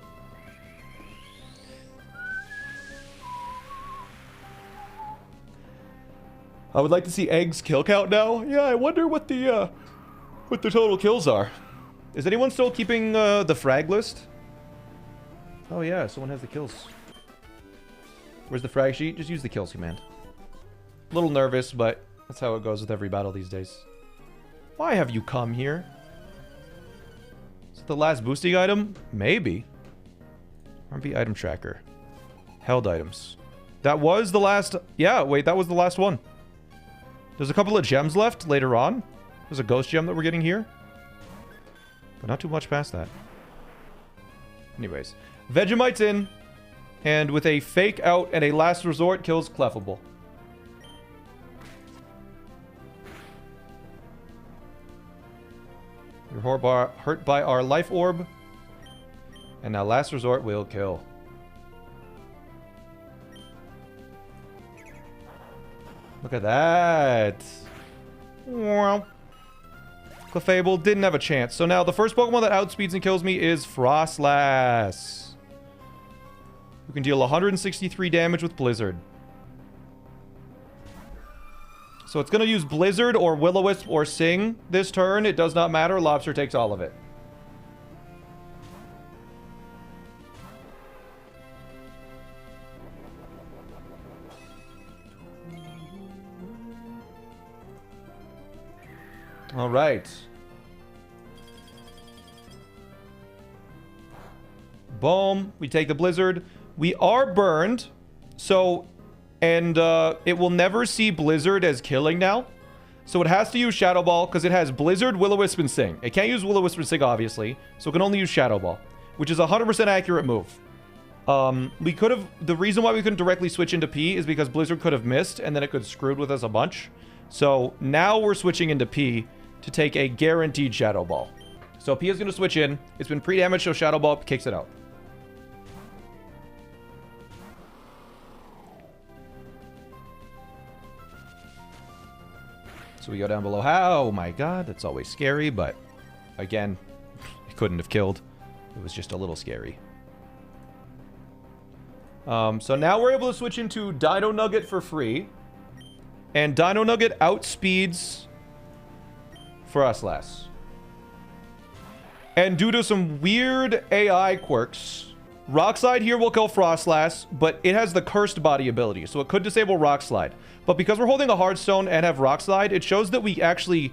I would like to see Egg's kill count now. Yeah, I wonder what the total kills are. Is anyone still keeping the frag list? Oh yeah, someone has the kills. Where's the frag sheet? Just use the kills command. A little nervous, but that's how it goes with every battle these days. Why have you come here? Is it the last boosting item? Maybe. RB item tracker. Held items. That was the last... Yeah, wait, that was the last one. There's a couple of gems left later on. There's a ghost gem that we're getting here. But not too much past that. Anyways. Vegemite's in. And with a fake out and a last resort, kills Clefable. You're hurt by our life orb. And now last resort will kill. Look at that. Wow. Clefable didn't have a chance. So now the first Pokemon that outspeeds and kills me is Frostlass. Who can deal 163 damage with Blizzard. So it's going to use Blizzard or Will-O-Wisp or Sing this turn. It does not matter. Lobster takes all of it. All right. Boom. We take the Blizzard. We are burned. So... And it will never see Blizzard as killing now. So it has to use Shadow Ball because it has Blizzard, Will-O-Wisp, and Sing. It can't use Will-O-Wisp and Sing, obviously. So it can only use Shadow Ball, which is a 100% accurate move. We could have... The reason why we couldn't directly switch into P is because Blizzard could have missed, and then it could have screwed with us a bunch. So now we're switching into P to take a guaranteed Shadow Ball. So P is going to switch in. It's been pre-damaged, so Shadow Ball kicks it out. So we go down below. Oh my god, that's always scary, but again, it couldn't have killed. It was just a little scary. So now we're able to switch into Dino Nugget for free. And Dino Nugget outspeeds Frostlass. And due to some weird AI quirks, Rock Slide here will kill Frostlass, but it has the Cursed Body ability, so it could disable Rock Slide. But because we're holding a Hard Stone and have Rock Slide, it shows that we actually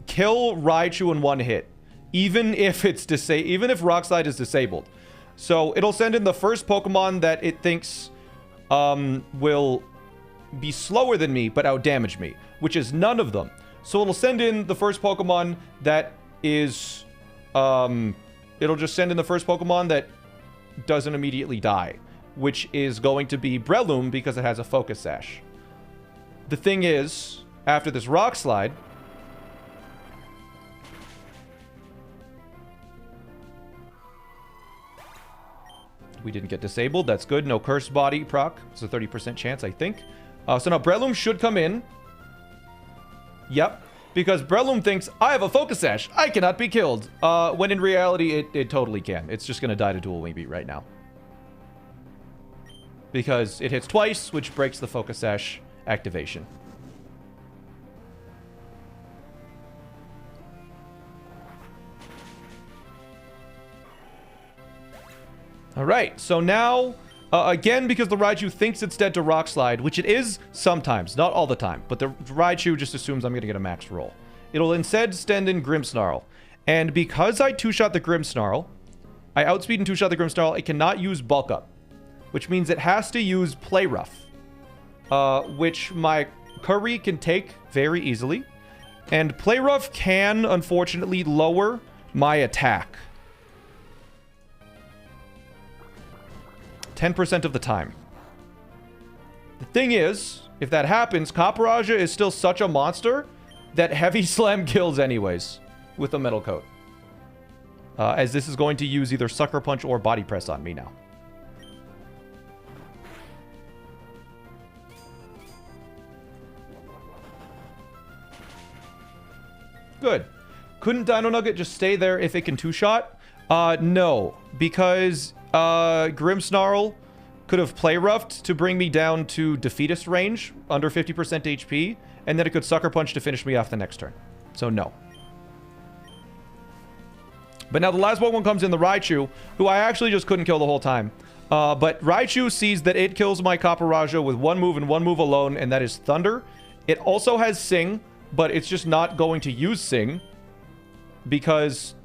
kill Raichu in one hit, even if Rock Slide is disabled. So it'll send in the first Pokemon that it thinks will be slower than me, but outdamage me, which is none of them. So it'll send in the first Pokemon that is... it'll just send in the first Pokemon that doesn't immediately die, which is going to be Breloom because it has a Focus Sash. The thing is, after this Rock Slide, we didn't get disabled. That's good. No Cursed Body proc. It's a 30% chance, I think. So now Breloom should come in. Yep. Because Breloom thinks, I have a Focus Sash. I cannot be killed. When in reality, it totally can. It's just going to die to Dual Wing Beat right now. Because it hits twice, which breaks the Focus Sash activation. Alright, so now... again, because the Raichu thinks it's dead to Rock Slide, which it is sometimes, not all the time, but the Raichu just assumes I'm going to get a max roll. It'll instead send in Grimmsnarl. And because I two-shot the Grimmsnarl, I outspeed and two-shot the Grimmsnarl, it cannot use Bulk Up, which means it has to use Play Rough, which my Curry can take very easily. And Play Rough can, unfortunately, lower my attack. 10% of the time. The thing is, if that happens, Caparajah is still such a monster that Heavy Slam kills anyways with a metal coat. As this is going to use either Sucker Punch or Body Press on me now. Good. Couldn't Dino Nugget just stay there if it can two-shot? No. Because Grimmsnarl could have play roughed to bring me down to defeatist range, under 50% HP, and then it could Sucker Punch to finish me off the next turn. So no. But now the last Pokemon comes in, the Raichu, who I actually just couldn't kill the whole time. But Raichu sees that it kills my Caparajah with one move and one move alone, and that is Thunder. It also has Sing, but it's just not going to use Sing because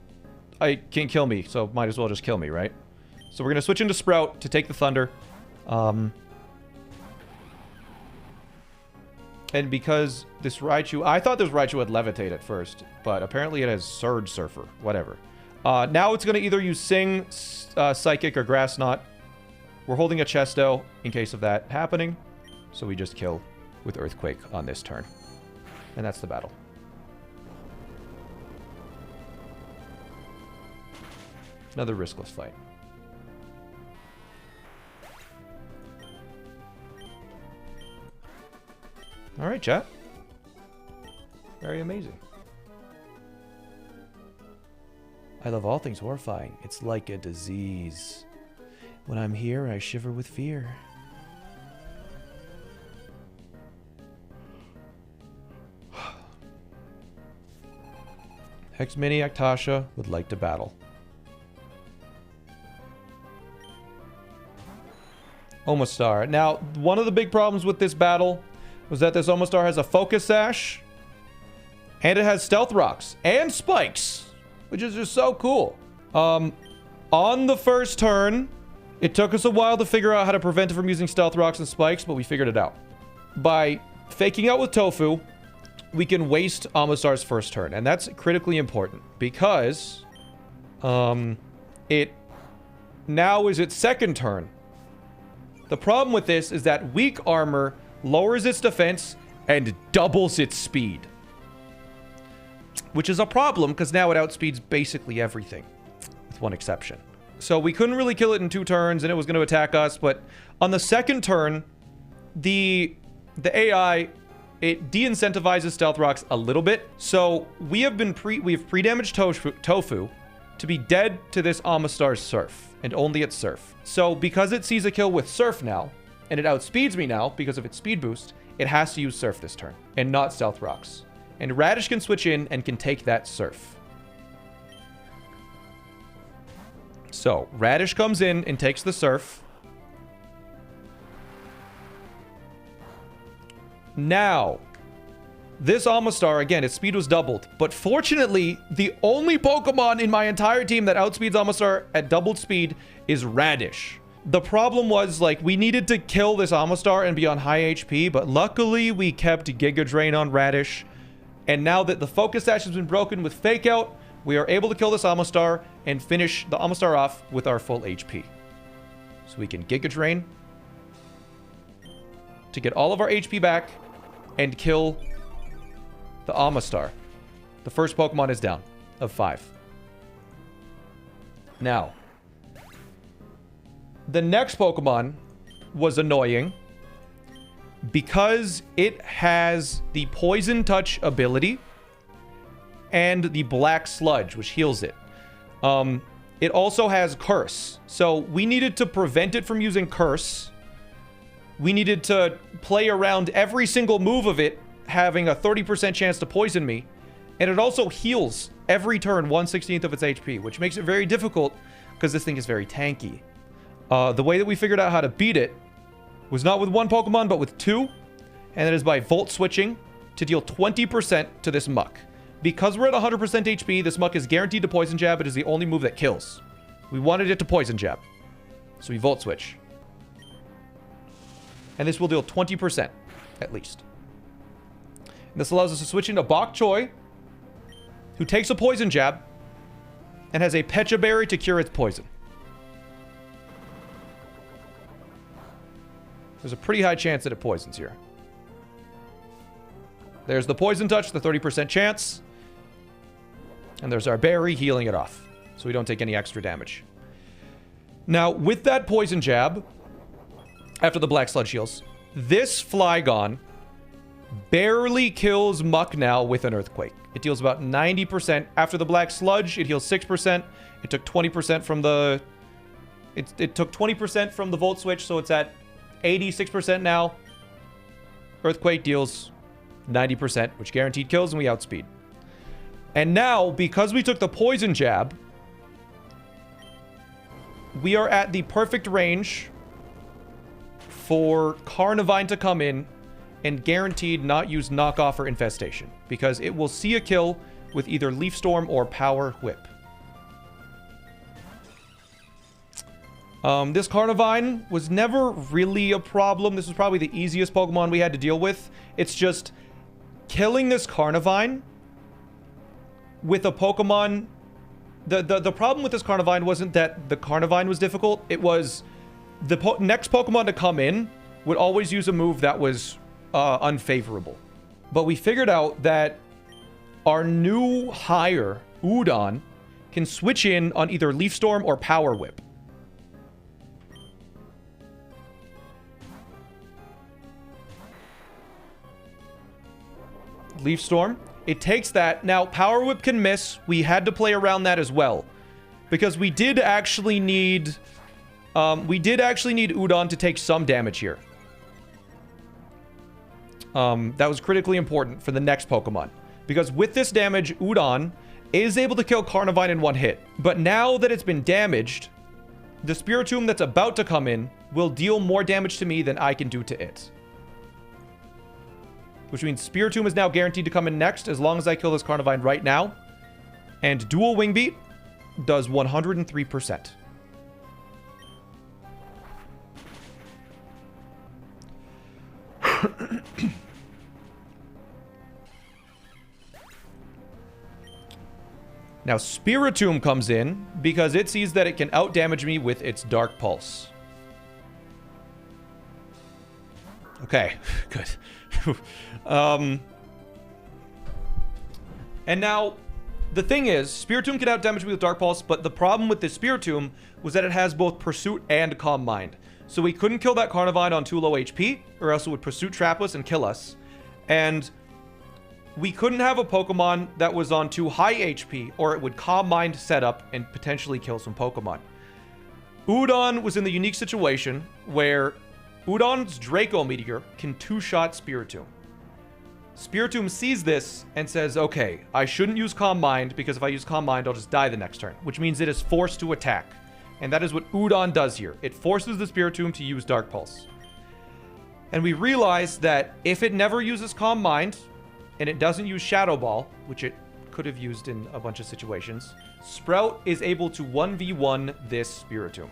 it can't kill me, so might as well just kill me, right? So we're going to switch into Sprout to take the Thunder. And because this Raichu... I thought this Raichu had Levitate at first, but apparently it has Surge Surfer. Whatever. Now it's going to either use Sing, Psychic, or Grass Knot. We're holding a Chesto in case of that happening. So we just kill with Earthquake on this turn. And that's the battle. Another riskless fight. Alright, chat. Very amazing. I love all things horrifying. It's like a disease. When I'm here, I shiver with fear. Hexmaniac Tasha would like to battle. Omastar. Now, one of the big problems with this battle was that this Omastar has a Focus Sash, and it has Stealth Rocks and Spikes, which is just so cool. On the first turn, it took us a while to figure out how to prevent it from using Stealth Rocks and Spikes, but we figured it out. By faking out with Tofu, we can waste Omastar's first turn, and that's critically important because it now is its second turn. The problem with this is that weak armor lowers its defense and doubles its speed, which is a problem because now it outspeeds basically everything, with one exception. So we couldn't really kill it in 2 turns, and it was going to attack us, but on the second turn, the AI, it de-incentivizes Stealth Rocks a little bit. So we have pre-damaged Tofu to be dead to this Omastar's Surf, and only its Surf. So because it sees a kill with Surf now, and it outspeeds me now because of its speed boost, it has to use Surf this turn, and not Stealth Rocks. And Radish can switch in and can take that Surf. So, Radish comes in and takes the Surf. Now, this Omastar, again, its speed was doubled. But fortunately, the only Pokemon in my entire team that outspeeds Omastar at doubled speed is Radish. The problem was, like, we needed to kill this Omastar and be on high HP, but luckily we kept Giga Drain on Radish. And now that the Focus Sash has been broken with Fake Out, we are able to kill this Omastar and finish the Omastar off with our full HP. So we can Giga Drain to get all of our HP back and kill the Omastar. The first Pokemon is down of 5. Now, the next Pokemon was annoying because it has the Poison Touch ability and the Black Sludge, which heals it. It also has Curse. So we needed to prevent it from using Curse. We needed to play around every single move of it having a 30% chance to poison me. And it also heals every turn 1/16 of its HP, which makes it very difficult because this thing is very tanky. The way that we figured out how to beat it was not with one Pokemon, but with 2. And that is by Volt Switching to deal 20% to this Muck. Because we're at 100% HP, this Muck is guaranteed to Poison Jab. It is the only move that kills. We wanted it to Poison Jab. So we Volt Switch. And this will deal 20%, at least. And this allows us to switch into Bok Choy, who takes a Poison Jab, and has a Pecha Berry to cure its poison. There's a pretty high chance that it poisons here. There's the poison touch, the 30% chance. And there's our berry healing it off, so we don't take any extra damage. Now, with that poison jab, after the black sludge heals, this Flygon barely kills Muck now with an earthquake. It deals about 90%. After the black sludge, it heals 6%. It took 20% from the... It took 20% from the volt switch, so it's at 86% now. Earthquake deals 90%, which guaranteed kills, and we outspeed. And now, because we took the poison jab, we are at the perfect range for Carnivine to come in and guaranteed not use knockoff or infestation, because it will see a kill with either Leaf Storm or Power Whip. This Carnivine was never really a problem. This was probably the easiest Pokemon we had to deal with. It's just killing this Carnivine with a Pokemon... The problem with this Carnivine wasn't that the Carnivine was difficult. It was the next Pokemon to come in would always use a move that was unfavorable. But we figured out that our new hire, Udon, can switch in on either Leaf Storm or Power Whip. Leaf Storm. It takes that. Now, Power Whip can miss. We had to play around that as well. Because we did actually need... Udon to take some damage here. That was critically important for the next Pokemon. Because with this damage, Udon is able to kill Carnivine in one hit. But now that it's been damaged, the Spiritomb that's about to come in will deal more damage to me than I can do to it. Which means Spiritomb is now guaranteed to come in next as long as I kill this Carnivine right now. And Dual Wing Beat does 103%. Now Spiritomb comes in because it sees that it can outdamage me with its Dark Pulse. Okay, good. And now, the thing is, Spiritomb can outdamage me with Dark Pulse, but the problem with this Spiritomb was that it has both Pursuit and Calm Mind. So we couldn't kill that Carnivine on too low HP, or else it would Pursuit Trap us and kill us. And we couldn't have a Pokemon that was on too high HP, or it would Calm Mind set up and potentially kill some Pokemon. Udon was in the unique situation where Udon's Draco Meteor can two-shot Spiritomb. Spiritomb sees this and says, okay, I shouldn't use Calm Mind, because if I use Calm Mind, I'll just die the next turn, which means it is forced to attack. And that is what Udon does here. It forces the Spiritomb to use Dark Pulse. And we realized that if it never uses Calm Mind, and it doesn't use Shadow Ball, which it could have used in a bunch of situations, Sprout is able to 1v1 this Spiritomb.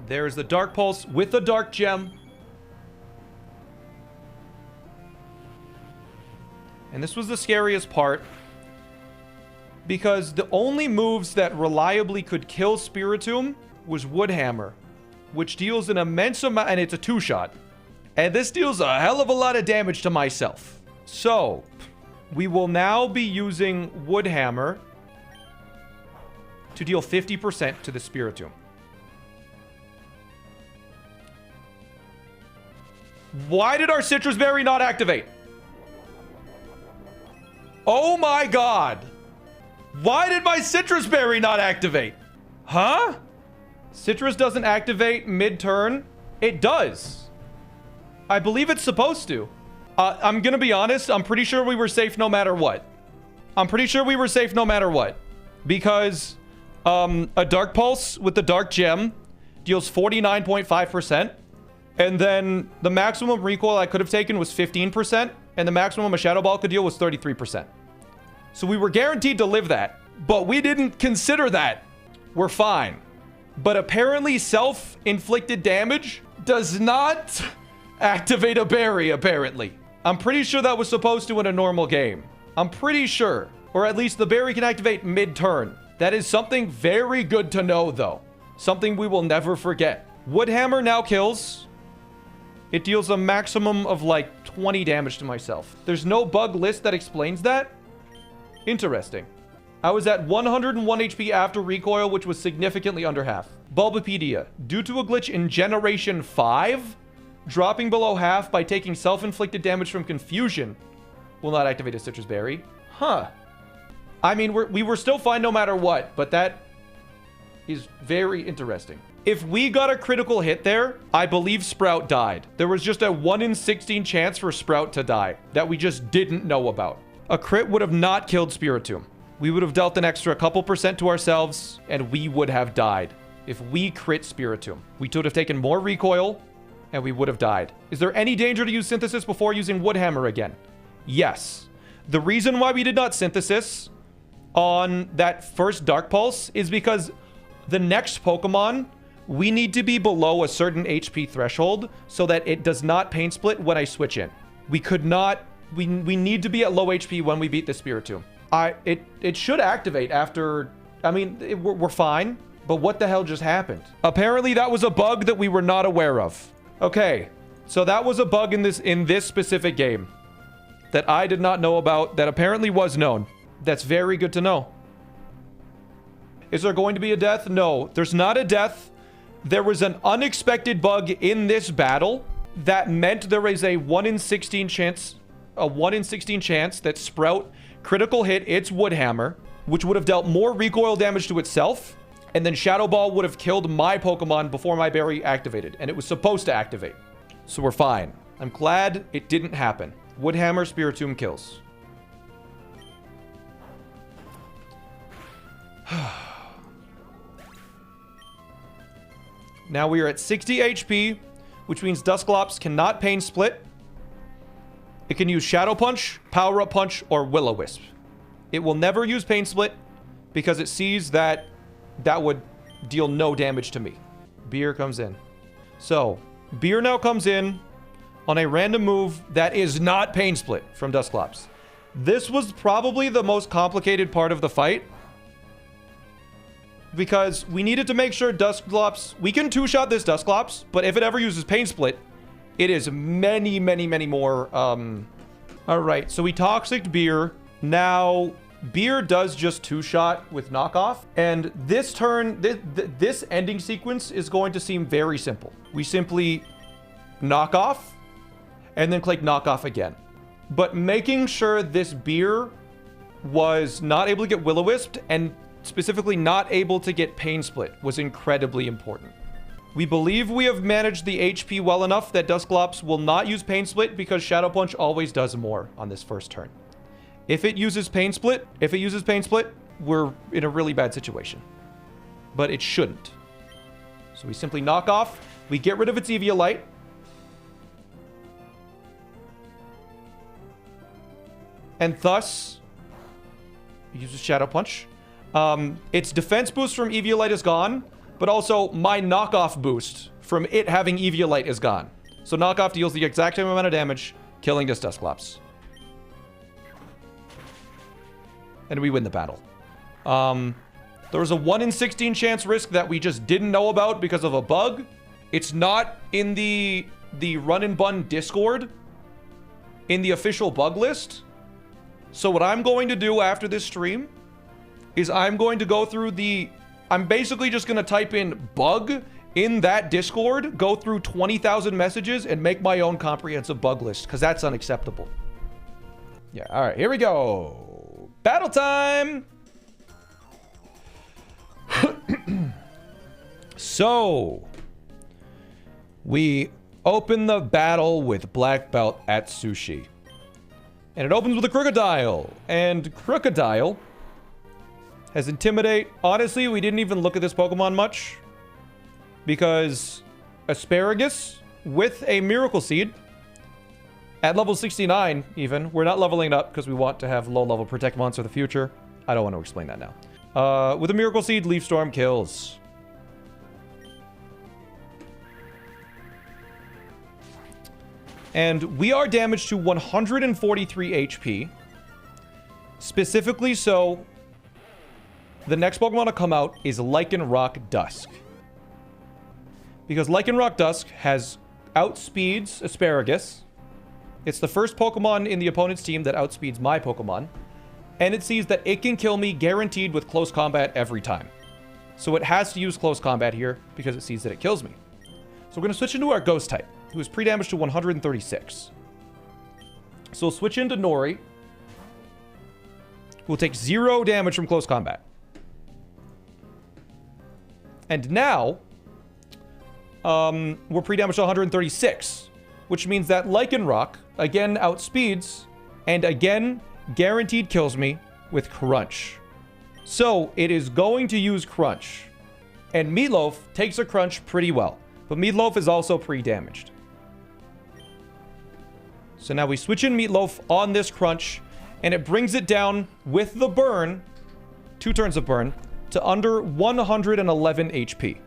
There's the Dark Pulse with the Dark Gem. And this was the scariest part, because the only moves that reliably could kill Spiritomb was Woodhammer, which deals an immense amount, and it's a two-shot. And this deals a hell of a lot of damage to myself. So, we will now be using Woodhammer to deal 50% to the Spiritomb. Why did our Citrus Berry not activate? Oh my god! Why did my Citrus Berry not activate? Huh? Citrus doesn't activate mid-turn? It does. I believe it's supposed to. I'm gonna be honest, I'm pretty sure we were safe no matter what. Because a Dark Pulse with the Dark Gem deals 49.5%. And then the maximum recoil I could have taken was 15%. And the maximum a Shadow Ball could deal was 33%. So we were guaranteed to live that. But we didn't consider that. We're fine. But apparently self-inflicted damage does not activate a berry, apparently. I'm pretty sure that was supposed to in a normal game. I'm pretty sure. Or at least the berry can activate mid-turn. That is something very good to know, though. Something we will never forget. Woodhammer now kills. It deals a maximum of like 20 damage to myself. There's no bug list that explains that. Interesting. I was at 101 HP after recoil, which was significantly under half. Bulbapedia. Due to a glitch in Generation 5, dropping below half by taking self-inflicted damage from confusion will not activate a citrus berry. Huh. I mean, we were still fine no matter what, but that is very interesting. If we got a critical hit there, I believe Sprout died. There was just a 1 in 16 chance for Sprout to die that we just didn't know about. A crit would have not killed Spiritomb. We would have dealt an extra couple percent to ourselves, and we would have died. If we crit Spiritomb, we would have taken more recoil, and we would have died. Is there any danger to use Synthesis before using Woodhammer again? Yes. The reason why we did not Synthesis on that first Dark Pulse is because the next Pokemon, we need to be below a certain HP threshold so that it does not pain split when I switch in. We could not... We need to be at low HP when we beat the Spiritomb. It should activate after... I mean, we're fine, but what the hell just happened? Apparently, that was a bug that we were not aware of. Okay, so that was a bug in this specific game that I did not know about that apparently was known. That's very good to know. Is there going to be a death? No, there's not a death. There was an unexpected bug in this battle that meant there is a 1 in 16 chance... A 1 in 16 chance that Sprout critical hit its Woodhammer, which would have dealt more recoil damage to itself, and then Shadow Ball would have killed my Pokemon before my berry activated, and it was supposed to activate. So we're fine. I'm glad it didn't happen. Woodhammer, Spiritomb kills. Now we are at 60 HP, which means Dusclops cannot Pain Split. It can use Shadow Punch, Power Up Punch, or Will-O-Wisp. It will never use Pain Split because it sees that that would deal no damage to me. Beer comes in. So, Beer now comes in on a random move that is not Pain Split from Dusclops. This was probably the most complicated part of the fight because we needed to make sure Dusclops... We can two-shot this Dusclops, but if it ever uses Pain Split, it is many, many, many more. All right, so we Toxic Beer. Now, Beer does just two-shot with Knockoff. And this turn, this ending sequence is going to seem very simple. We simply knock off and then click Knockoff again. But making sure this Beer was not able to get Will-O-Wisped and specifically not able to get Pain Split was incredibly important. We believe we have managed the HP well enough that Dusclops will not use Pain Split because Shadow Punch always does more on this first turn. If it uses Pain Split, we're in a really bad situation. But it shouldn't. So we simply knock off. We get rid of its Eviolite. And thus, it uses Shadow Punch. Its defense boost from Eviolite is gone. But also, my knockoff boost from it having Eviolite is gone. So knockoff deals the exact same amount of damage, killing this Dusclops. And we win the battle. There was a 1 in 16 chance risk that we just didn't know about because of a bug. It's not in the Run Bun Discord, in the official bug list. So what I'm going to do after this stream is I'm going to go through I'm basically just going to type in bug in that Discord, go through 20,000 messages, and make my own comprehensive bug list, because that's unacceptable. Yeah, all right, here we go. Battle time! So, we open the battle with Black Belt at Sushi. And it opens with a Crocodile. And Crocodile has Intimidate. Honestly, we didn't even look at this Pokemon much. Because Asparagus with a Miracle Seed at level 69 even. We're not leveling it up because we want to have low-level Protect Monster in the future. I don't want to explain that now. With a Miracle Seed, Leaf Storm kills. And we are damaged to 143 HP. Specifically, so the next Pokemon to come out is Lycanroc Dusk. Because Lycanroc Dusk has outspeeds Asparagus. It's the first Pokemon in the opponent's team that outspeeds my Pokemon. And it sees that it can kill me guaranteed with close combat every time. So it has to use close combat here because it sees that it kills me. So we're going to switch into our Ghost type, who is pre-damaged to 136. So we'll switch into Nori, who will take 0 damage from close combat. And now, we're pre-damaged to 136, which means that Lycanroc again outspeeds and again guaranteed kills me with Crunch. So it is going to use Crunch. And Meatloaf takes a Crunch pretty well. But Meatloaf is also pre-damaged. So now we switch in Meatloaf on this Crunch. And it brings it down with the burn, 2 turns of burn, to under 111 HP.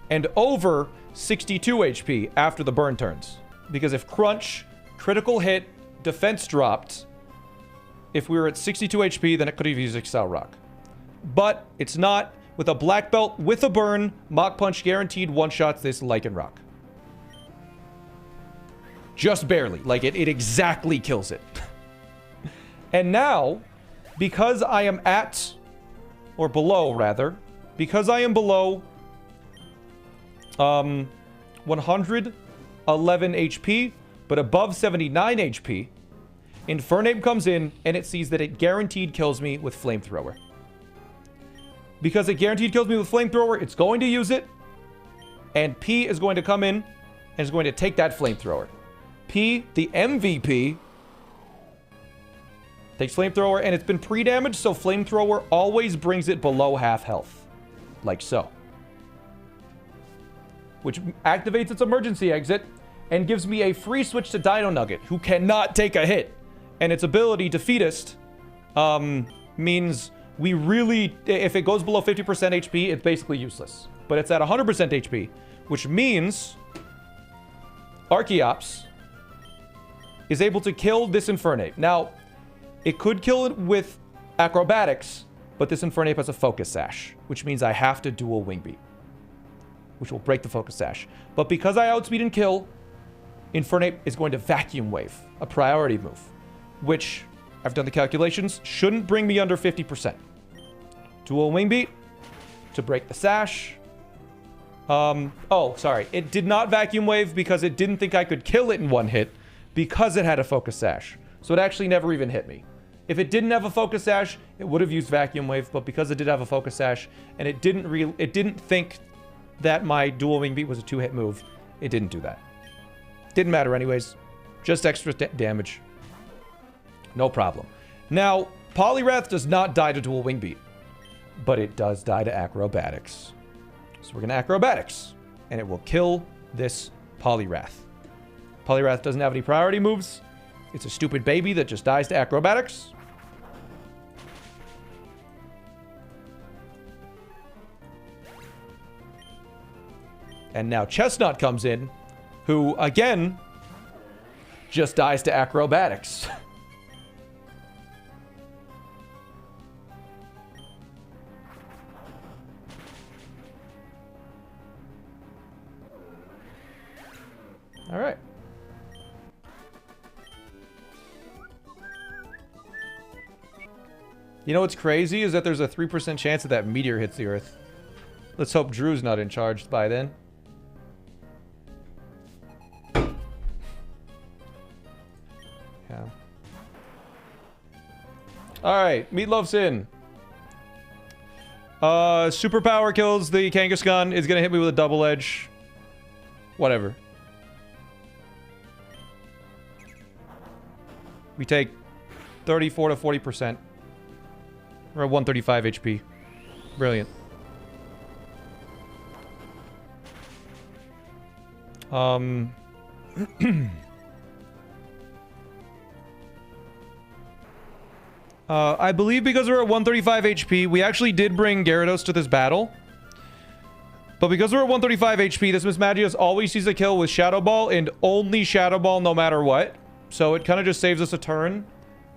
And over 62 HP after the burn turns. Because if Crunch, critical hit, defense dropped, if we were at 62 HP, then it could have used Excel Rock. But it's not. With a black belt, with a burn, Mach Punch guaranteed one-shots this Lycanroc. Just barely. Like, it exactly kills it. And now, because I am at, or below, rather, because I am below 111 HP, but above 79 HP, Infernape comes in, and it sees that it guaranteed kills me with Flamethrower. Because it guaranteed kills me with Flamethrower, it's going to use it. And P is going to come in and is going to take that Flamethrower. P, the MVP, takes Flamethrower, and it's been pre-damaged, so Flamethrower always brings it below half health. Like so. Which activates its emergency exit and gives me a free switch to Dino Nugget, who cannot take a hit. And its ability, Defeatist, means we really, if it goes below 50% HP, it's basically useless. But it's at 100% HP, which means Archeops is able to kill this Infernape. Now, it could kill it with Acrobatics, but this Infernape has a Focus Sash, which means I have to dual Wing Beat, which will break the Focus Sash. But because I outspeed and kill, Infernape is going to Vacuum Wave, a priority move, which, I've done the calculations, shouldn't bring me under 50%. Dual Wing Beat to break the Sash. Oh, sorry. It did not Vacuum Wave because it didn't think I could kill it in one hit because it had a Focus Sash. So it actually never even hit me. If it didn't have a Focus Sash, it would have used Vacuum Wave, but because it did have a Focus Sash and it didn't think that my Dual Wing Beat was a 2-hit move, it didn't do that. Didn't matter anyways. Just extra damage. No problem. Now, Poliwrath does not die to Dual Wing Beat, but it does die to Acrobatics. So we're going to Acrobatics, and it will kill this Poliwrath. Poliwrath doesn't have any priority moves. It's a stupid baby that just dies to Acrobatics. And now Chestnut comes in, who, again, just dies to Acrobatics. All right. You know what's crazy is that there's a 3% chance that that meteor hits the Earth. Let's hope Drew's not in charge by then. Yeah. Alright, Meatloaf's in. Superpower kills the Kangaskhan. Is gonna hit me with a double edge. Whatever. We take 34 to 40%. We're at 135 HP. Brilliant. I believe because we're at 135 HP, we actually did bring Gyarados to this battle. But because we're at 135 HP, this Mismagius always sees a kill with Shadow Ball and only Shadow Ball no matter what. So it kind of just saves us a turn.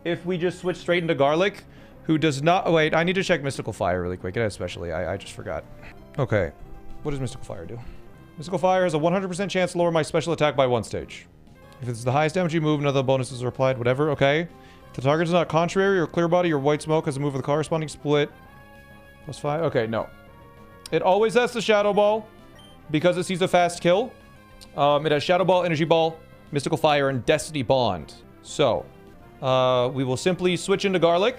if we just switch straight into Garlic, who does not... Oh, wait, I need to check Mystical Fire really quick. Especially, I just forgot. Okay. What does Mystical Fire do? Mystical Fire has a 100% chance to lower my special attack by 1 stage. If it's the highest damage you move, none of the bonuses are applied. Whatever, okay. If the target is not contrary or clear body or white smoke has a move with a corresponding split. +5. Okay, no. It always has the Shadow Ball because it sees a fast kill. It has Shadow Ball, Energy Ball, Mystical Fire, and Destiny Bond. So, we will simply switch into Garlic,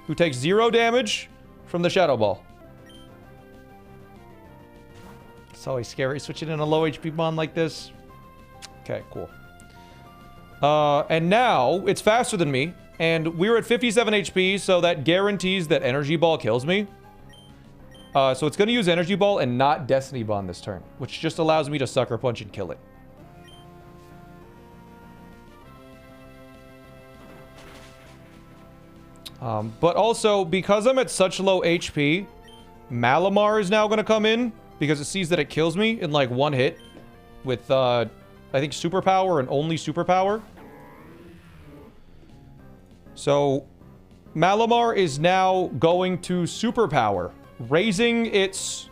who takes 0 damage from the Shadow Ball. It's always scary switching in a low HP Bond like this. Okay, cool. And now, it's faster than me, and we're at 57 HP, so that guarantees that Energy Ball kills me. So it's going to use Energy Ball and not Destiny Bond this turn, which just allows me to Sucker Punch and kill it. But also, because I'm at such low HP, Malamar is now going to come in, because it sees that it kills me in like 1 hit with, I think, Superpower and only Superpower. So, Malamar is now going to Superpower, raising its,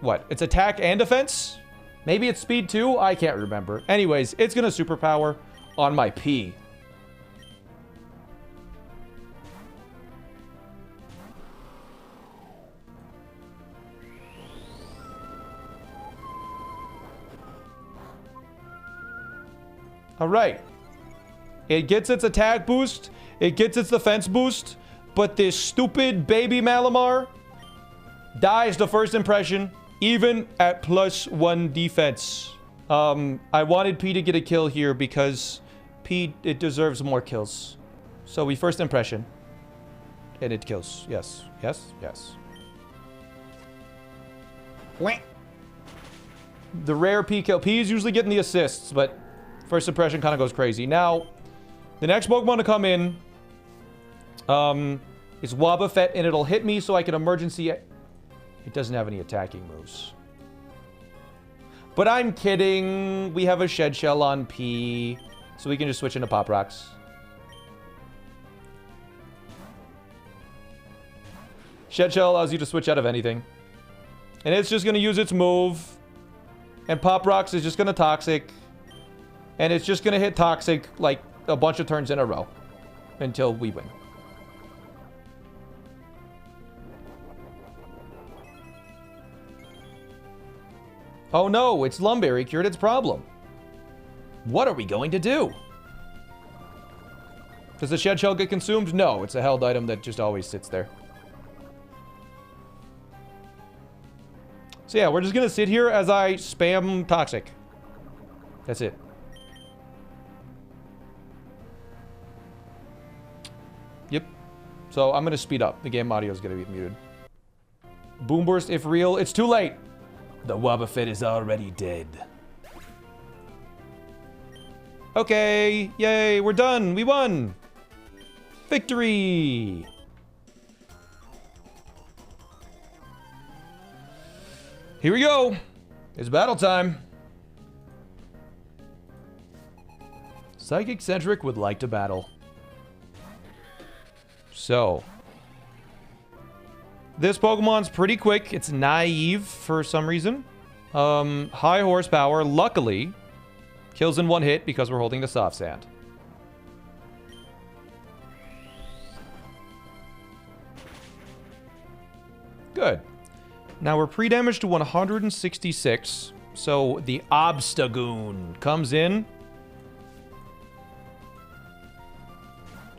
what? Its attack and defense? Maybe it's speed too? I can't remember. Anyways, it's going to Superpower on my P. All right. It gets its attack boost. It gets its defense boost. But this stupid baby Malamar dies the first impression, even at +1 defense. I wanted P to get a kill here because P, it deserves more kills. So we first impression. And it kills. Yes. Yes. Yes. The rare P kill. P is usually getting the assists, but first impression kind of goes crazy. Now, the next Pokemon to come in is Wobbuffet, and it'll hit me so I can emergency... It doesn't have any attacking moves. But I'm kidding. We have a Shed Shell on P, so we can just switch into Pop Rocks. Shed Shell allows you to switch out of anything. And it's just going to use its move. And Pop Rocks is just going to Toxic. And it's just going to hit Toxic, like, a bunch of turns in a row. Until we win. Oh no, it's Lumberry cured its problem. What are we going to do? Does the Shed Shell get consumed? No, it's a held item that just always sits there. So yeah, we're just going to sit here as I spam Toxic. That's it. Yep. So I'm going to speed up. The game audio is going to be muted. Boom Burst, if real. It's too late. The Wobbuffet is already dead. Okay. Yay. We're done. We won. Victory. Here we go. It's battle time. Psychic Centric would like to battle. So, this Pokemon's pretty quick. It's naive for some reason. High horsepower. Luckily, kills in 1 hit because we're holding the Soft Sand. Good. Now we're pre-damaged to 166. So the Obstagoon comes in.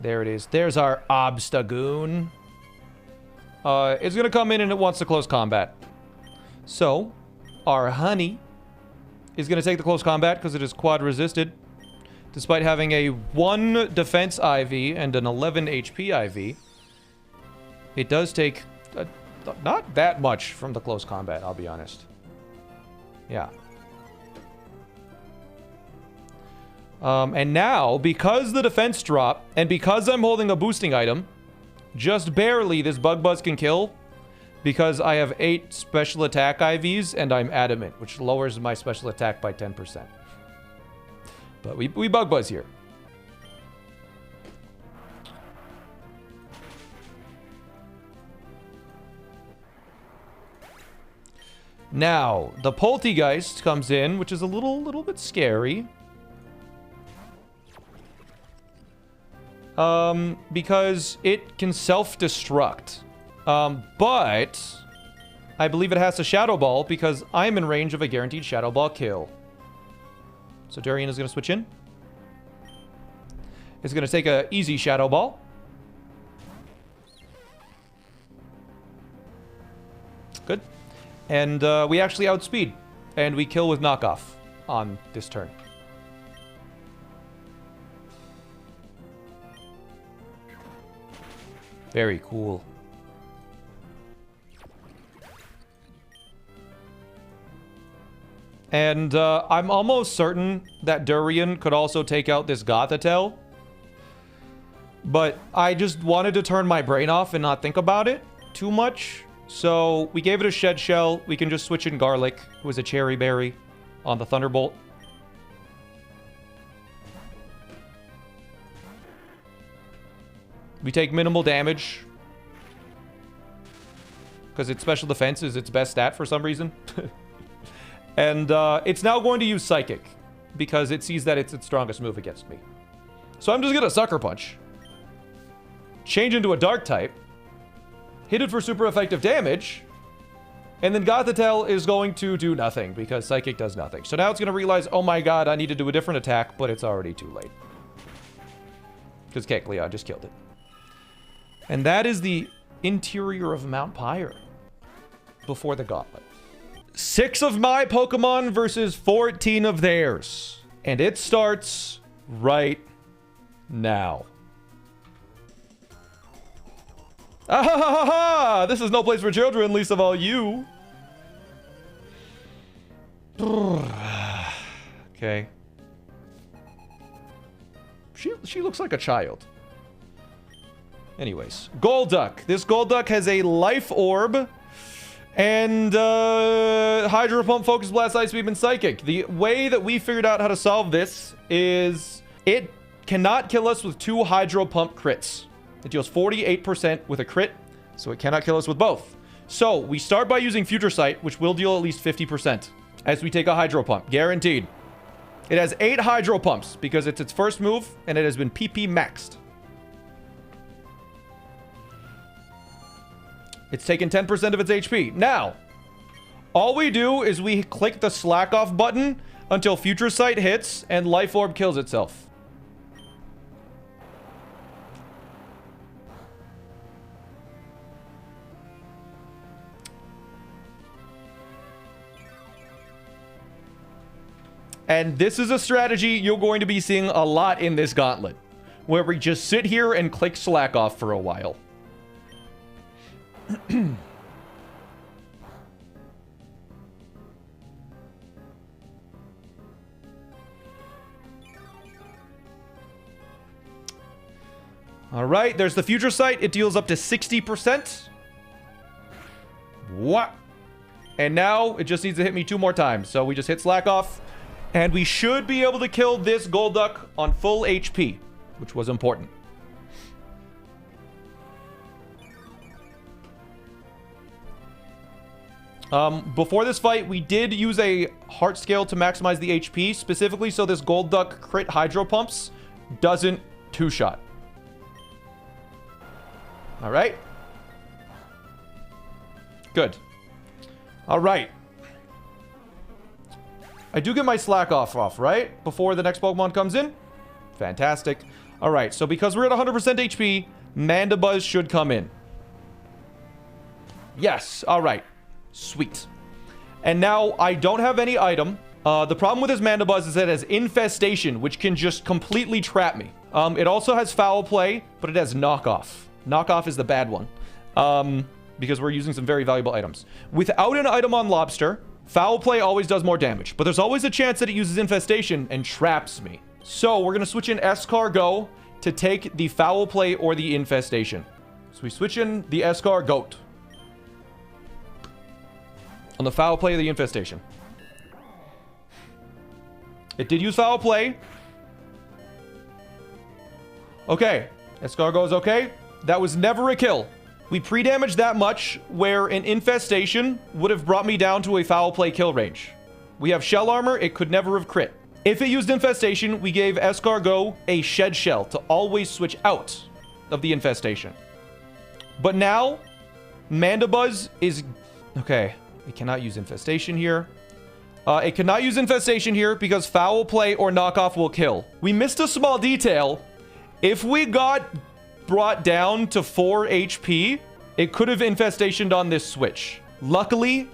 There it is. There's our Obstagoon. It's going to come in and it wants to close combat. So, our Honey is going to take the close combat because it is quad resisted. Despite having a 1 defense IV and an 11 HP IV, it does take not that much from the close combat, I'll be honest. Yeah. And now, because the defense drop, and because I'm holding a boosting item, just barely this Bug Buzz can kill, because I have 8 special attack IVs, and I'm adamant, which lowers my special attack by 10%. But we Bug Buzz here. Now, the Poltergeist comes in, which is a little bit scary. Because it can self-destruct. But I believe it has a Shadow Ball because I'm in range of a guaranteed Shadow Ball kill. So Darian is going to switch in. It's going to take a easy Shadow Ball. Good. And we actually outspeed. And we kill with knockoff on this turn. Very cool. And I'm almost certain that Durian could also take out this Gothitelle. But I just wanted to turn my brain off and not think about it too much. So we gave it a Shed Shell. We can just switch in Garlic, who is a Cherry Berry, on the Thunderbolt. We take minimal damage. Because its special defense is its best stat for some reason. And it's now going to use Psychic. Because it sees that it's its strongest move against me. So I'm just going to Sucker Punch. Change into a Dark type. Hit it for super effective damage. And then Gothitelle is going to do nothing. Because Psychic does nothing. So now it's going to realize, oh my god, I need to do a different attack. But it's already too late. Because Kecleon just killed it. And that is the interior of Mount Pyre. Before the gauntlet. 6 of my Pokemon versus 14 of theirs. And it starts right now. Ah ha ha ha ha! This is no place for children, least of all you. Okay. She looks like a child. Anyways, Golduck. This Golduck has a Life Orb. And Hydro Pump, Focus Blast, Ice Beam, and Psychic. The way that we figured out how to solve this is it cannot kill us with 2 Hydro Pump crits. It deals 48% with a crit, so it cannot kill us with both. So we start by using Future Sight, which will deal at least 50% as we take a Hydro Pump, guaranteed. It has 8 Hydro Pumps because it's its first move, and it has been PP maxed. It's taken 10% of its HP. Now, all we do is we click the Slack Off button until Future Sight hits and Life Orb kills itself. And this is a strategy you're going to be seeing a lot in this gauntlet, where we just sit here and click Slack Off for a while. All right, there's the Future Sight. It deals up to 60%. What? And now it just needs to hit me 2 more times. So we just hit Slack Off. And we should be able to kill this Golduck on full HP, which was important. Before this fight, we did use a Heart Scale to maximize the HP, specifically so this Golduck crit Hydro Pumps doesn't 2-shot. All right. Good. All right. I do get my Slack off, right? Before the next Pokemon comes in. Fantastic. All right, so because we're at 100% HP, Mandibuzz should come in. Yes, all right. Sweet. And now I don't have any item. The problem with this Mandibuzz is that it has Infestation, which can just completely trap me. It also has Foul Play, but it has Knockoff. Knockoff is the bad one. Because we're using some very valuable items. Without an item on Lobster, Foul Play always does more damage. But there's always a chance that it uses Infestation and traps me. So we're going to switch in Escargot to take the Foul Play or the Infestation. So we switch in the Escargot on the Foul Play or the Infestation. It did use Foul Play. Okay. Escargot is okay. That was never a kill. We pre-damaged that much where an infestation would have brought me down to a foul play kill range. We have shell armor. It could never have crit. If it used infestation, we gave Escargot a shed shell to always switch out of the infestation. But now, Mandibuzz is... Okay, it cannot use infestation here. It cannot use infestation here because foul play or knockoff will kill. We missed a small detail. If we got brought down to 4 HP, it could have infestationed on this switch. Luckily,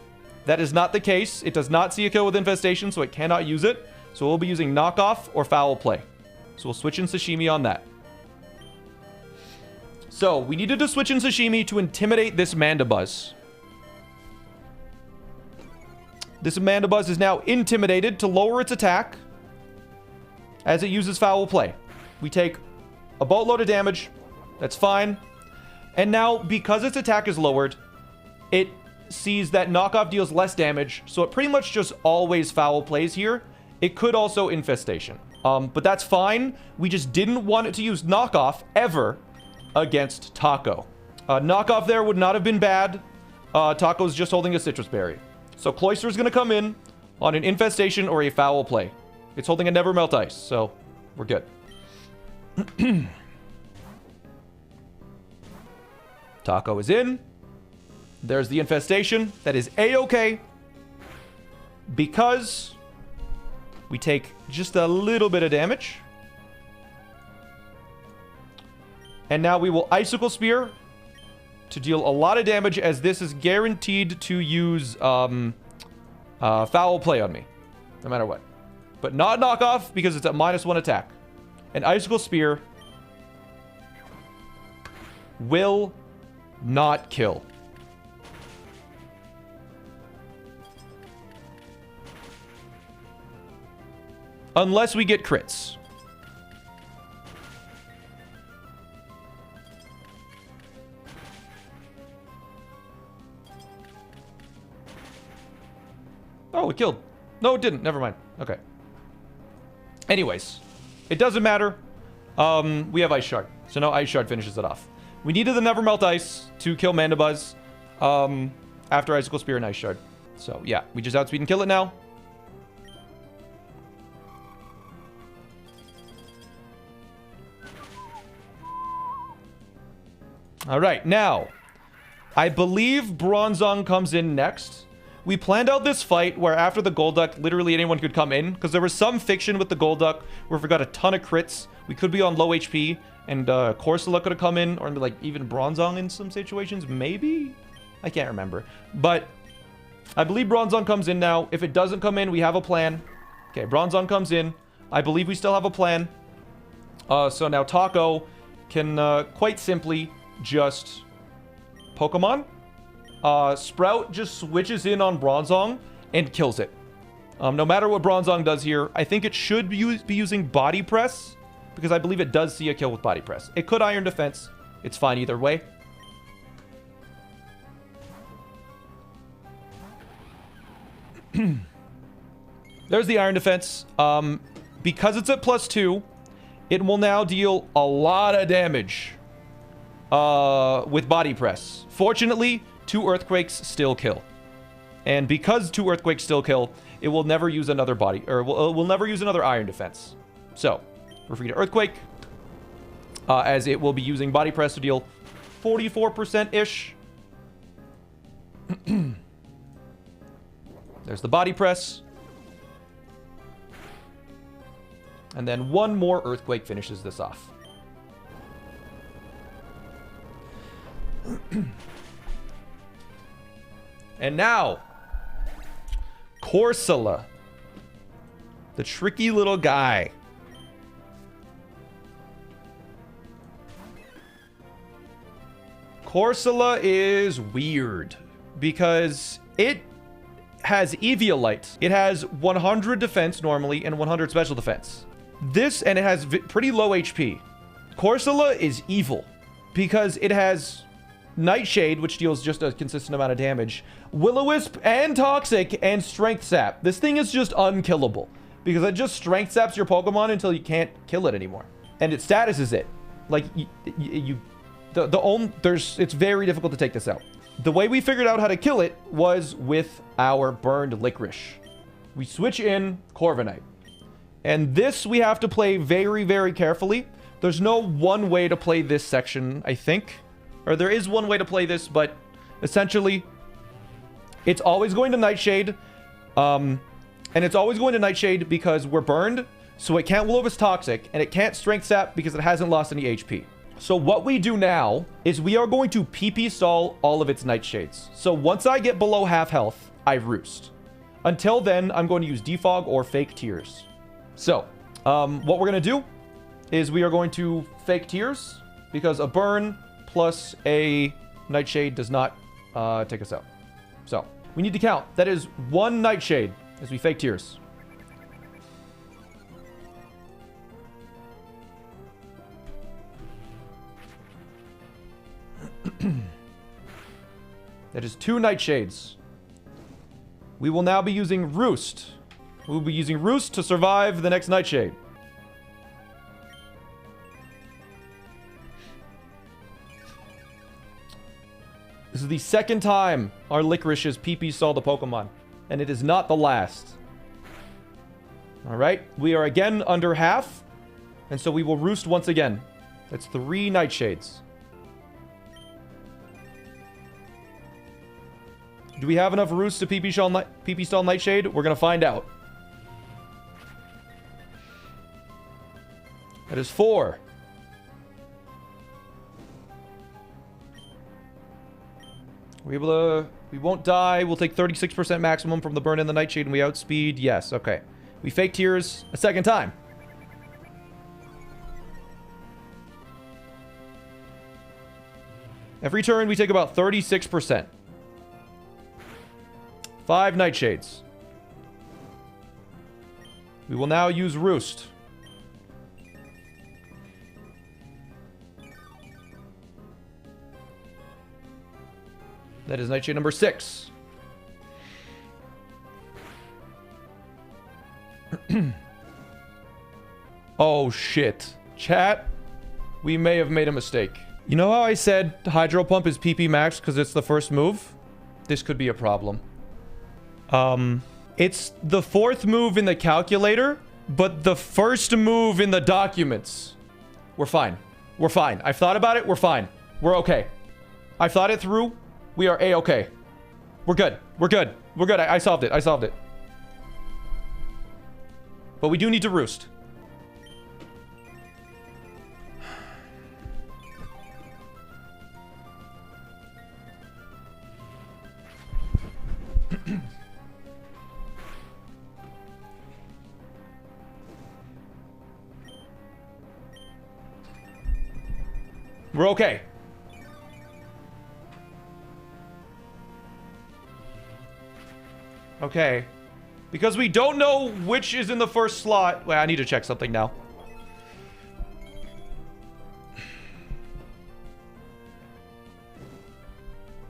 that is not the case. It does not see a kill with infestation, so it cannot use it. So we'll be using knockoff or foul play. So we'll switch in Sashimi on that. So we needed to switch in Sashimi to intimidate this Mandibuzz. This Mandibuzz is now intimidated to lower its attack as it uses foul play. We take a boatload of damage. That's fine. And now, because its attack is lowered, it sees that knockoff deals less damage, so it pretty much just always foul plays here. It could also infestation. But that's fine. We just didn't want it to use knockoff ever against Taco. Knockoff there would not have been bad. Taco's just holding a citrus berry. So Cloyster's going to come in on an infestation or a foul play. It's holding a never melt ice, so we're good. Taco is in. There's the infestation. That is A-okay. Because we take just a little bit of damage. And now we will Icicle Spear to deal a lot of damage, as this is guaranteed to use foul play on me, no matter what. But not knockoff, because it's a -1 attack. And Icicle Spear will not kill. Unless we get crits. Oh, it killed. No, it didn't. Never mind. Okay. Anyways, it doesn't matter. We have Ice Shard. So now Ice Shard finishes it off. We needed the Never Melt Ice to kill Mandibuzz after Icicle Spear and Ice Shard. So, yeah. We just outspeed and kill it now. All right. Now, I believe Bronzong comes in next. We planned out this fight where after the Golduck, literally anyone could come in, because there was some fiction with the Golduck where if we got a ton of crits, we could be on low HP, and Corsola could have come in, or like even Bronzong in some situations, maybe? I can't remember. But I believe Bronzong comes in now. If it doesn't come in, we have a plan. Okay, Bronzong comes in. I believe we still have a plan. So now Taco can quite simply just Pokemon. Sprout just switches in on Bronzong and kills it. No matter what Bronzong does here, I think it should be using Body Press, because I believe it does see a kill with Body Press. It could Iron Defense. It's fine either way. There's the Iron Defense. Because it's at +2, it will now deal a lot of damage with Body Press. Fortunately, 2 Earthquakes still kill. And because 2 Earthquakes still kill, it will never use another body, or will never use another Iron Defense. So, we're free to Earthquake, as it will be using Body Press to deal 44%-ish. There's the Body Press. And then one more Earthquake finishes this off. And now, Corsola, the tricky little guy. Corsola is weird because it has Eviolite. It has 100 defense normally and 100 special defense. This, and it has pretty low HP. Corsola is evil because it has Nightshade, which deals just a consistent amount of damage, Will-O-Wisp, and Toxic, and Strength Sap. This thing is just unkillable because it just Strength Saps your Pokemon until you can't kill it anymore. And its status is it. Like, you It's very difficult to take this out. The way we figured out how to kill it was with our burned licorice. We switch in Corviknight. And this we have to play very, very carefully. There's no one way to play this section, I think. Or there is one way to play this, but essentially, it's always going to Nightshade. And it's always going to Nightshade because we're burned, so it can't Will of Its Toxic, and it can't Strength Sap because it hasn't lost any HP. So what we do now is we are going to PP stall all of its Nightshades. So once I get below half health, I roost. Until then, I'm going to use Defog or Fake Tears. So, what we're going to do is we are going to Fake Tears because a burn plus a Nightshade does not take us out. So, we need to count. That is 1 Nightshade as we Fake Tears. That is 2 Nightshades. We will now be using Roost. We will be using Roost to survive the next Nightshade. This is the second time our Licorice has PP stalled a Pokemon. And it is not the last. Alright, we are again under half. And so we will Roost once again. That's 3 Nightshades. Do we have enough Roost to PP stall Nightshade? We're going to find out. That is 4. We're able to... We won't die. We'll take 36% maximum from the burn and the Nightshade, and we outspeed. Yes, okay. We Fake Tears a second time. Every turn, we take about 36%. 5 Nightshades. We will now use Roost. That is Nightshade number 6. Oh, shit. Chat, we may have made a mistake. You know how I said Hydro Pump is PP max because it's the first move? This could be a problem. It's the 4th move in the calculator, but the first move in the documents. We're fine. We're fine. I've thought about it. We're fine. We're okay. I've thought it through. We are A-okay. We're good. We're good. We're good. I solved it. I solved it. But we do need to Roost. We're okay. Okay. Because we don't know which is in the first slot. Wait, I need to check something now.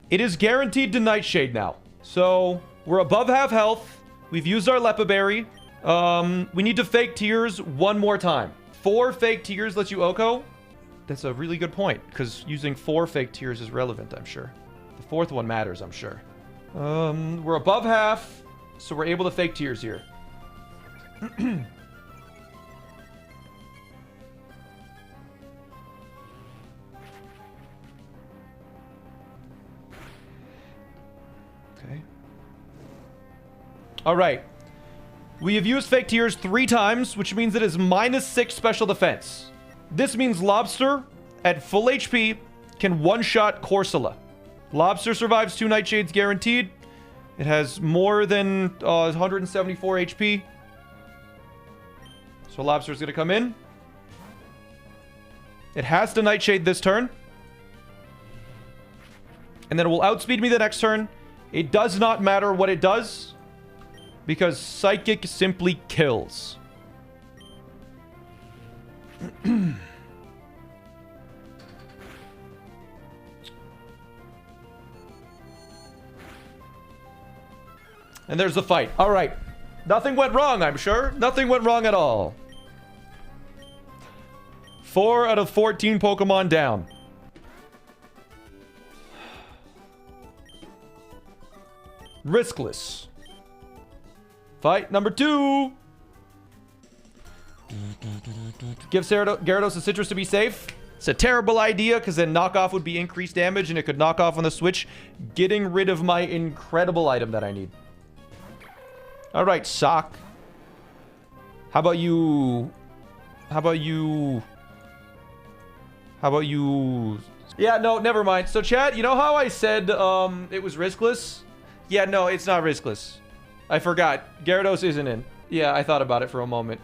It is guaranteed to Nightshade now. So, we're above half health. We've used our Lepa Berry. We need to Fake Tears one more time. 4 Fake Tears lets you Oko. That's a really good point, because using 4 Fake Tears is relevant, I'm sure. The 4th one matters, I'm sure. We're above half, so we're able to Fake Tears here. Okay. All right. We have used Fake Tears 3 times, which means it is -6 special defense. This means Lobster, at full HP, can one-shot Corsola. Lobster survives 2 Nightshades guaranteed. It has more than 174 HP. So Lobster's going to come in. It has to Nightshade this turn. And then it will outspeed me the next turn. It does not matter what it does, because Psychic simply kills. And there's the fight. All right. Nothing went wrong, I'm sure. Nothing went wrong at all. 4 out of 14 Pokemon down. Riskless. Fight number 2. Give Gyarados a citrus to be safe. It's a terrible idea because then knockoff would be increased damage and it could knock off on the switch, getting rid of my incredible item that I need. All right, Sock. How about you? How about you? How about you? Yeah, no, never mind. So, chat, you know how I said it was riskless? Yeah, no, it's not riskless. I forgot. Gyarados isn't in. Yeah, I thought about it for a moment.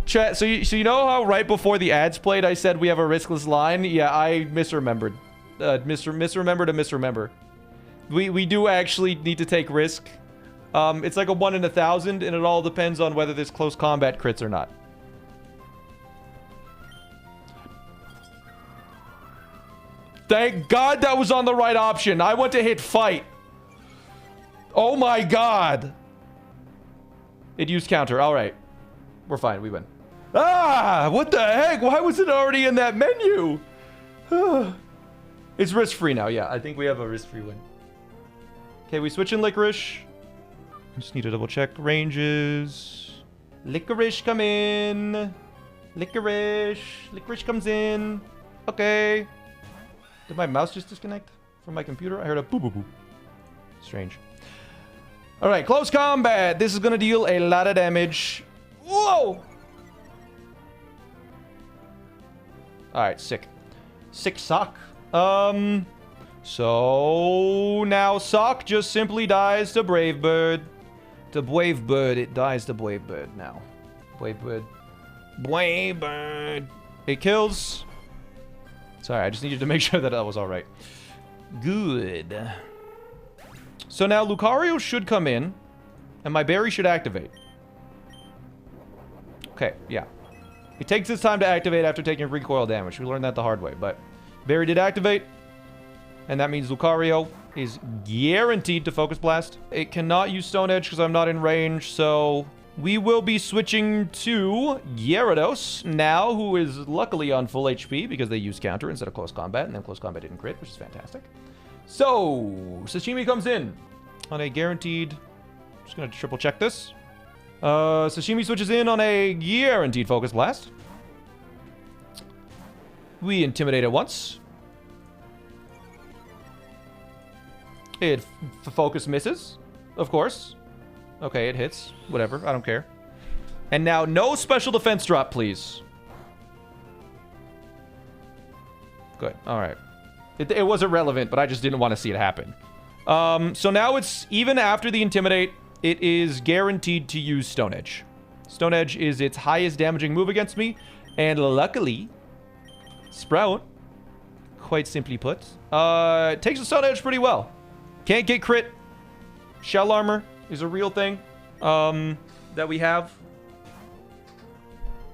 Chat, so you know how right before the ads played I said we have a riskless line? Yeah, I misremembered. Misremember to misremember. We do actually need to take risk. It's like a 1 in 1,000, and it all depends on whether there's close combat crits or not. Thank God that was on the right option. I went to hit fight. Oh my God. It used counter. All right. We're fine. We win. Ah, what the heck? Why was it already in that menu? It's risk-free now. Yeah, I think we have a risk-free win. Okay, we switch in Licorice. I just need to double check ranges. Licorice, come in. Licorice. Licorice comes in. Okay. Did my mouse just disconnect from my computer? I heard a boo boo boo. Strange. All right, close combat. This is going to deal a lot of damage. Whoa! All right, sick. Sick Sock. So now Sock just simply dies to Brave Bird. To Brave Bird, it dies to Brave Bird now. Brave Bird. Brave Bird. It kills. Sorry, I just needed to make sure that that was all right. Good. So now Lucario should come in, and my berry should activate. Okay, yeah. It takes its time to activate after taking recoil damage. We learned that the hard way, but berry did activate, and that means Lucario is guaranteed to Focus Blast. It cannot use Stone Edge because I'm not in range, so we will be switching to Gyarados now, who is luckily on full HP because they used counter instead of close combat, and then close combat didn't crit, which is fantastic. So, Sashimi comes in on a guaranteed... Just going to triple check this. Sashimi switches in on a guaranteed Focus Blast. We intimidate it once. It focus misses, of course. Okay, it hits. Whatever, I don't care. And now, no special defense drop, please. Good, all right. It was irrelevant, but I just didn't want to see it happen. So now it's, even after the Intimidate, it is guaranteed to use Stone Edge. Stone Edge is its highest damaging move against me. And luckily, Sprout, quite simply put, takes the Stone Edge pretty well. Can't get crit. Shell Armor is a real thing that we have.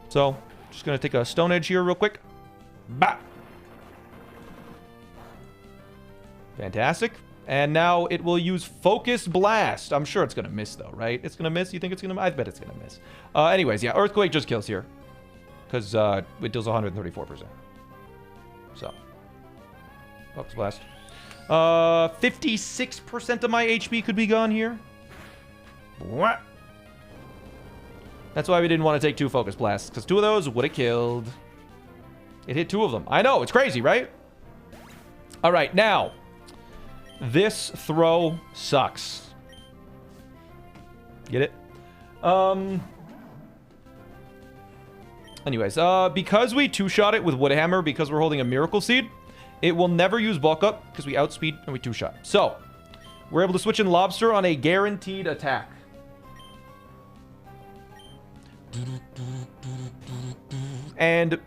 So, just going to take a Stone Edge here real quick. Bah! Fantastic. And now it will use Focus Blast. I'm sure it's going to miss, though, right? It's going to miss? You think it's going to miss? I bet it's going to miss. Anyways, yeah, Earthquake just kills here. Because it deals 134%. So. Focus Blast. 56% of my HP could be gone here. What? That's why we didn't want to take 2 Focus Blasts. Because 2 of those would have killed. It hit 2 of them. I know, it's crazy, right? All right, now. This throw sucks. Get it? Anyways, because we 2-shot it with Wood Hammer, because we're holding a Miracle Seed, it will never use Bulk Up, because we outspeed and we 2-shot. So, we're able to switch in Lobster on a guaranteed attack. And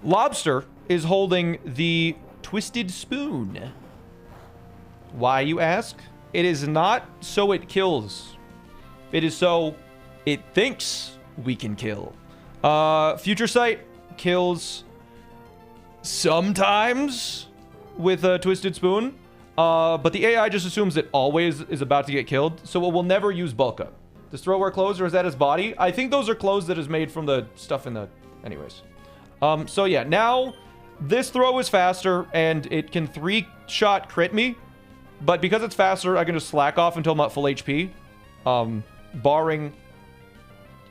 Lobster is holding the Twisted Spoon. Why, you ask? It is not so it kills. It is so it thinks we can kill. Future Sight kills sometimes with a Twisted Spoon. But the AI just assumes it always is about to get killed. So it will never use Bulk Up. Does Throw-Wear clothes or is that his body? I think those are clothes that is made from the stuff in the... Anyways. So yeah, now this throw is faster and it can 3-shot crit me. But because it's faster, I can just slack off until I'm at full HP. Barring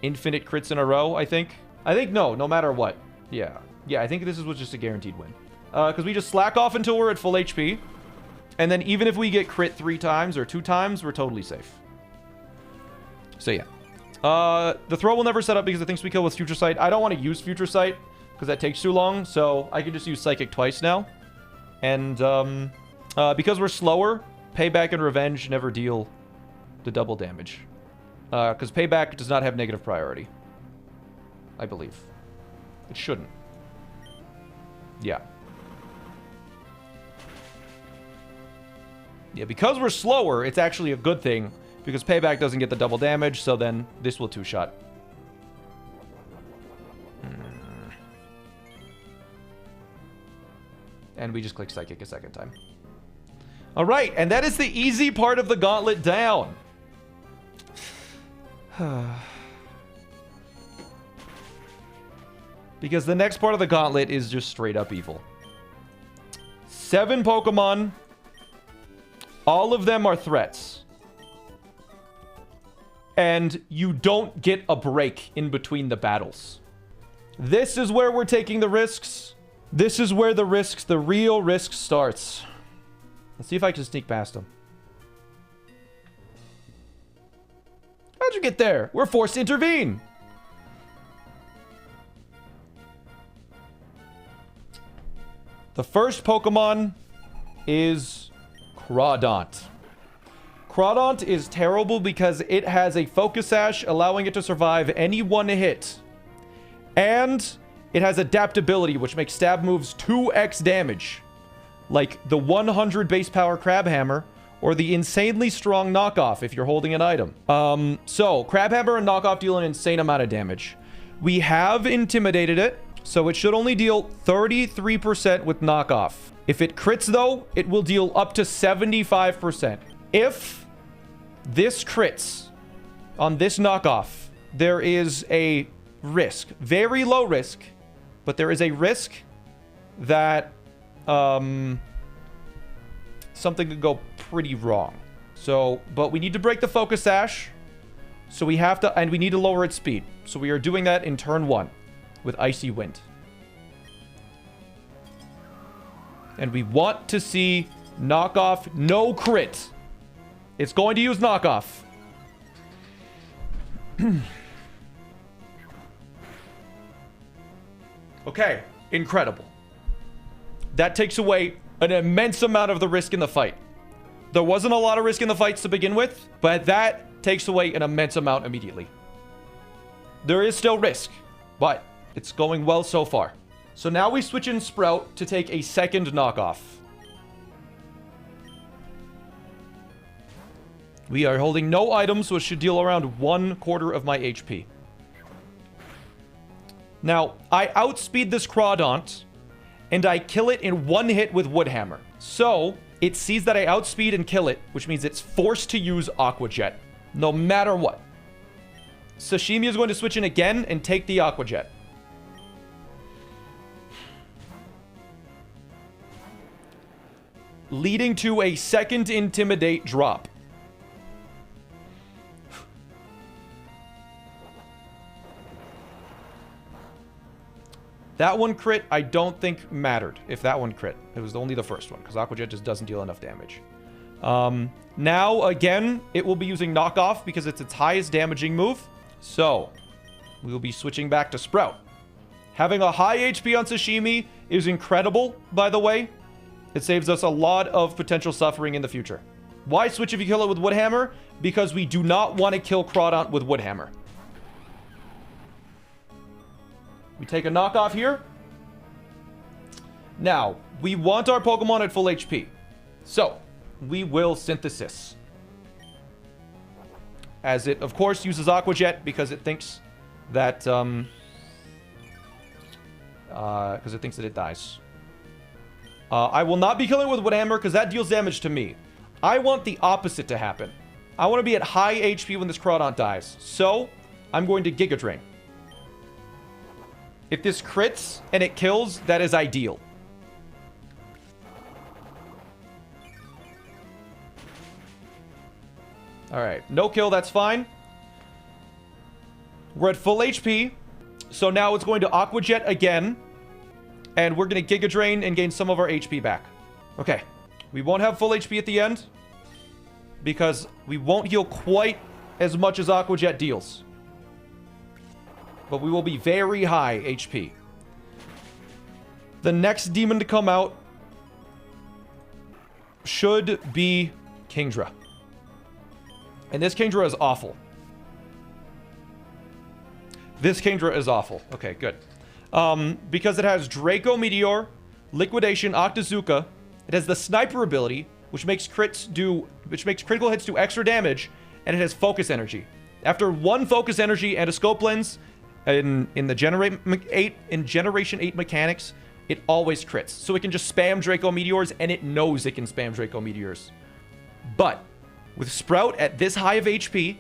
infinite crits in a row, I think. No matter what. Yeah. Yeah, I think this was just a guaranteed win. Because we just slack off until we're at full HP. And then even if we get crit 3 times or 2 times, we're totally safe. So yeah. The throw will never set up because it thinks we kill with Future Sight. I don't want to use Future Sight because that takes too long. So I can just use Psychic twice now. And because we're slower, Payback and Revenge never deal the double damage. Because Payback does not have negative priority. I believe. It shouldn't. Yeah. Yeah, because we're slower, it's actually a good thing. Because Payback doesn't get the double damage, so then this will 2-shot. And we just click Psychic a second time. Alright, and that is the easy part of the gauntlet down. Because the next part of the gauntlet is just straight up evil. 7 Pokemon. All of them are threats. And you don't get a break in between the battles. This is where we're taking the risks. This is where the real risk starts. Let's see if I can sneak past them. How'd you get there? We're forced to intervene. The first Pokemon is Crawdaunt. Crawdaunt is terrible because it has a Focus Sash, allowing it to survive any one hit. And it has adaptability, which makes stab moves 2x damage. Like the 100 base power Crab Hammer, or the insanely strong Knockoff if you're holding an item. So, Crab Hammer and Knockoff deal an insane amount of damage. We have intimidated it, so it should only deal 33% with Knockoff. If it crits, though, it will deal up to 75%. If this crits on this Knockoff, there is a risk. Very low risk, but there is a risk that something could go pretty wrong. So, but we need to break the Focus Sash. So we have to, and we need to lower its speed. So we are doing that in turn 1 with Icy Wind. And we want to see Knockoff no crit. It's going to use Knockoff. Okay, incredible. That takes away an immense amount of the risk in the fight. There wasn't a lot of risk in the fights to begin with, but that takes away an immense amount immediately. There is still risk, but it's going well so far. So now we switch in Sprout to take a second Knockoff. We are holding no items, so it should deal around 1/4 of my HP. Now, I outspeed this Crawdaunt, and I kill it in 1 hit with Wood Hammer. So, it sees that I outspeed and kill it, which means it's forced to use Aqua Jet, no matter what. Sashimi is going to switch in again and take the Aqua Jet. Leading to a second Intimidate drop. That one crit, I don't think mattered if that one crit. It was only the first one, because Aqua Jet just doesn't deal enough damage. Now, again, it will be using Knockoff because it's its highest damaging move. So, we will be switching back to Sprout. Having a high HP on Sashimi is incredible, by the way. It saves us a lot of potential suffering in the future. Why switch if you kill it with Wood Hammer? Because we do not want to kill Crawdaunt with Wood Hammer. We take a Knockoff here. Now, we want our Pokemon at full HP. So, we will Synthesis. As it, of course, uses Aqua Jet because it thinks that, it dies. I will not be killing it with Wood Hammer because that deals damage to me. I want the opposite to happen. I want to be at high HP when this Crawdaunt dies. So, I'm going to Giga Drain. If this crits and it kills, that is ideal. All right. No kill. That's fine. We're at full HP. So now it's going to Aqua Jet again. And we're going to Giga Drain and gain some of our HP back. Okay. We won't have full HP at the end. Because we won't heal quite as much as Aqua Jet deals. But we will be very high HP. The next demon to come out should be Kingdra. And this Kingdra is awful. This Kingdra is awful. Okay, good. Because it has Draco Meteor, Liquidation, Octazooka. It has the Sniper ability, which makes critical hits do extra damage, and it has Focus Energy. After one Focus Energy and a Scope Lens in the Generation 8 mechanics, it always crits. So it can just spam Draco Meteors, and it knows it can spam Draco Meteors. But with Sprout at this high of HP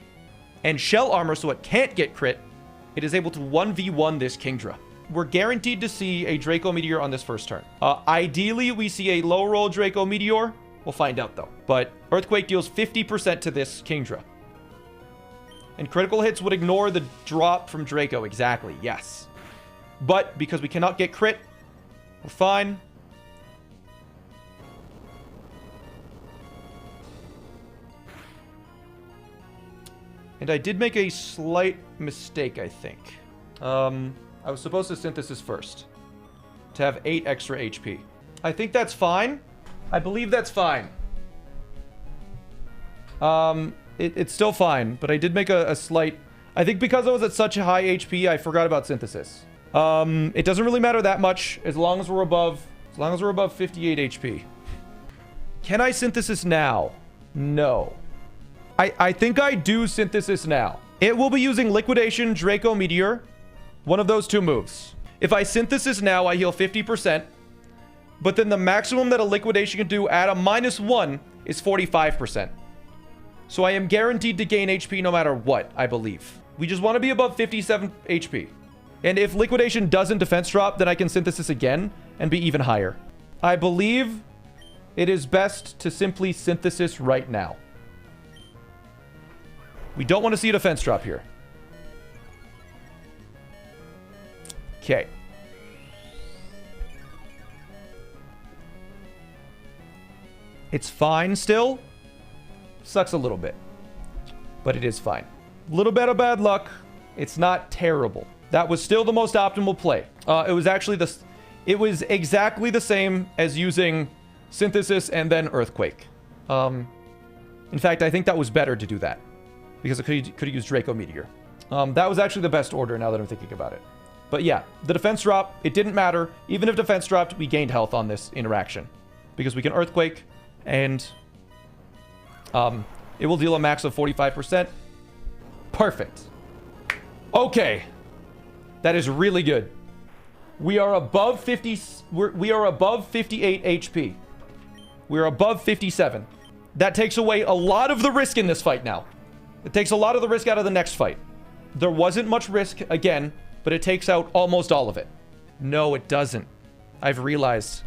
and Shell Armor so it can't get crit, it is able to 1v1 this Kingdra. We're guaranteed to see a Draco Meteor on this first turn. Ideally, we see a low roll Draco Meteor. We'll find out, though. But Earthquake deals 50% to this Kingdra. And critical hits would ignore the drop from Draco. Exactly, yes. But because we cannot get crit, we're fine. And I did make a slight mistake, I think. I was supposed to Synthesis first. To have 8 extra HP. I think that's fine. I believe that's fine. It's still fine, but I did make a slight... I think because I was at such a high HP, I forgot about Synthesis. It doesn't really matter that much as long as we're above 58 HP. Can I Synthesis now? No. I think I do Synthesis now. It will be using Liquidation, Draco Meteor. One of those two moves. If I Synthesis now, I heal 50%. But then the maximum that a Liquidation can do at a -1 is 45%. So I am guaranteed to gain HP no matter what, I believe. We just want to be above 57 HP. And if Liquidation doesn't defense drop, then I can Synthesis again and be even higher. I believe it is best to simply Synthesis right now. We don't want to see a defense drop here. Okay. It's fine still. Sucks a little bit. But it is fine. A little bit of bad luck. It's not terrible. That was still the most optimal play. It was exactly the same as using Synthesis and then Earthquake. In fact, I think that was better to do that. Because it could have used Draco Meteor. That was actually the best order now that I'm thinking about it. But yeah, the defense drop, it didn't matter. Even if defense dropped, we gained health on this interaction. Because we can Earthquake, and it will deal a max of 45%. Perfect. Okay. That is really good. We are above 50. We are above 58 HP. We are above 57. That takes away a lot of the risk in this fight now. It takes a lot of the risk out of the next fight. There wasn't much risk, again, but it takes out almost all of it. No, it doesn't. I've realized.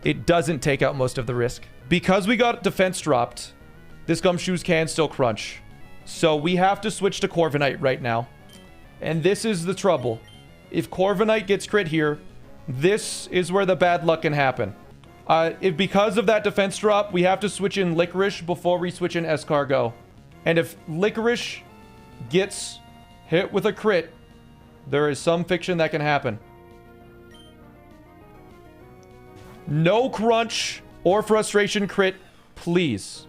It doesn't take out most of the risk. Because we got defense dropped, this Gumshoes can still crunch. So we have to switch to Corviknight right now. And this is the trouble. If Corviknight gets crit here, this is where the bad luck can happen. If because of that defense drop, we have to switch in Licorice before we switch in Escargot. And if Licorice gets hit with a crit, there is some fiction that can happen. No crunch or frustration crit, please.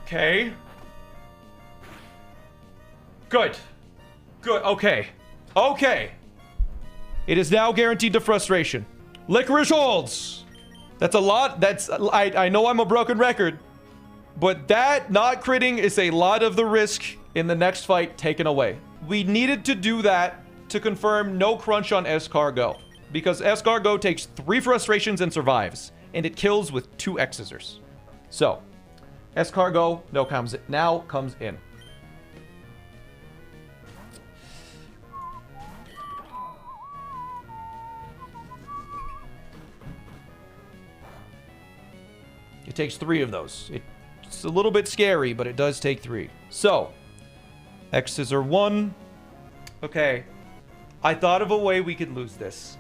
Okay. Good. Good. Okay. Okay. It is now guaranteed to frustration. Licorice holds. That's a lot. I know I'm a broken record, but that not critting is a lot of the risk in the next fight taken away. We needed to do that to confirm no crunch on Escargot, because Escargot takes 3 frustrations and survives, and it kills with 2 X-scissors. So, Escargot now comes in. It takes 3 of those. It's a little bit scary, but it does take 3. So, X's are 1. Okay. I thought of a way we could lose this.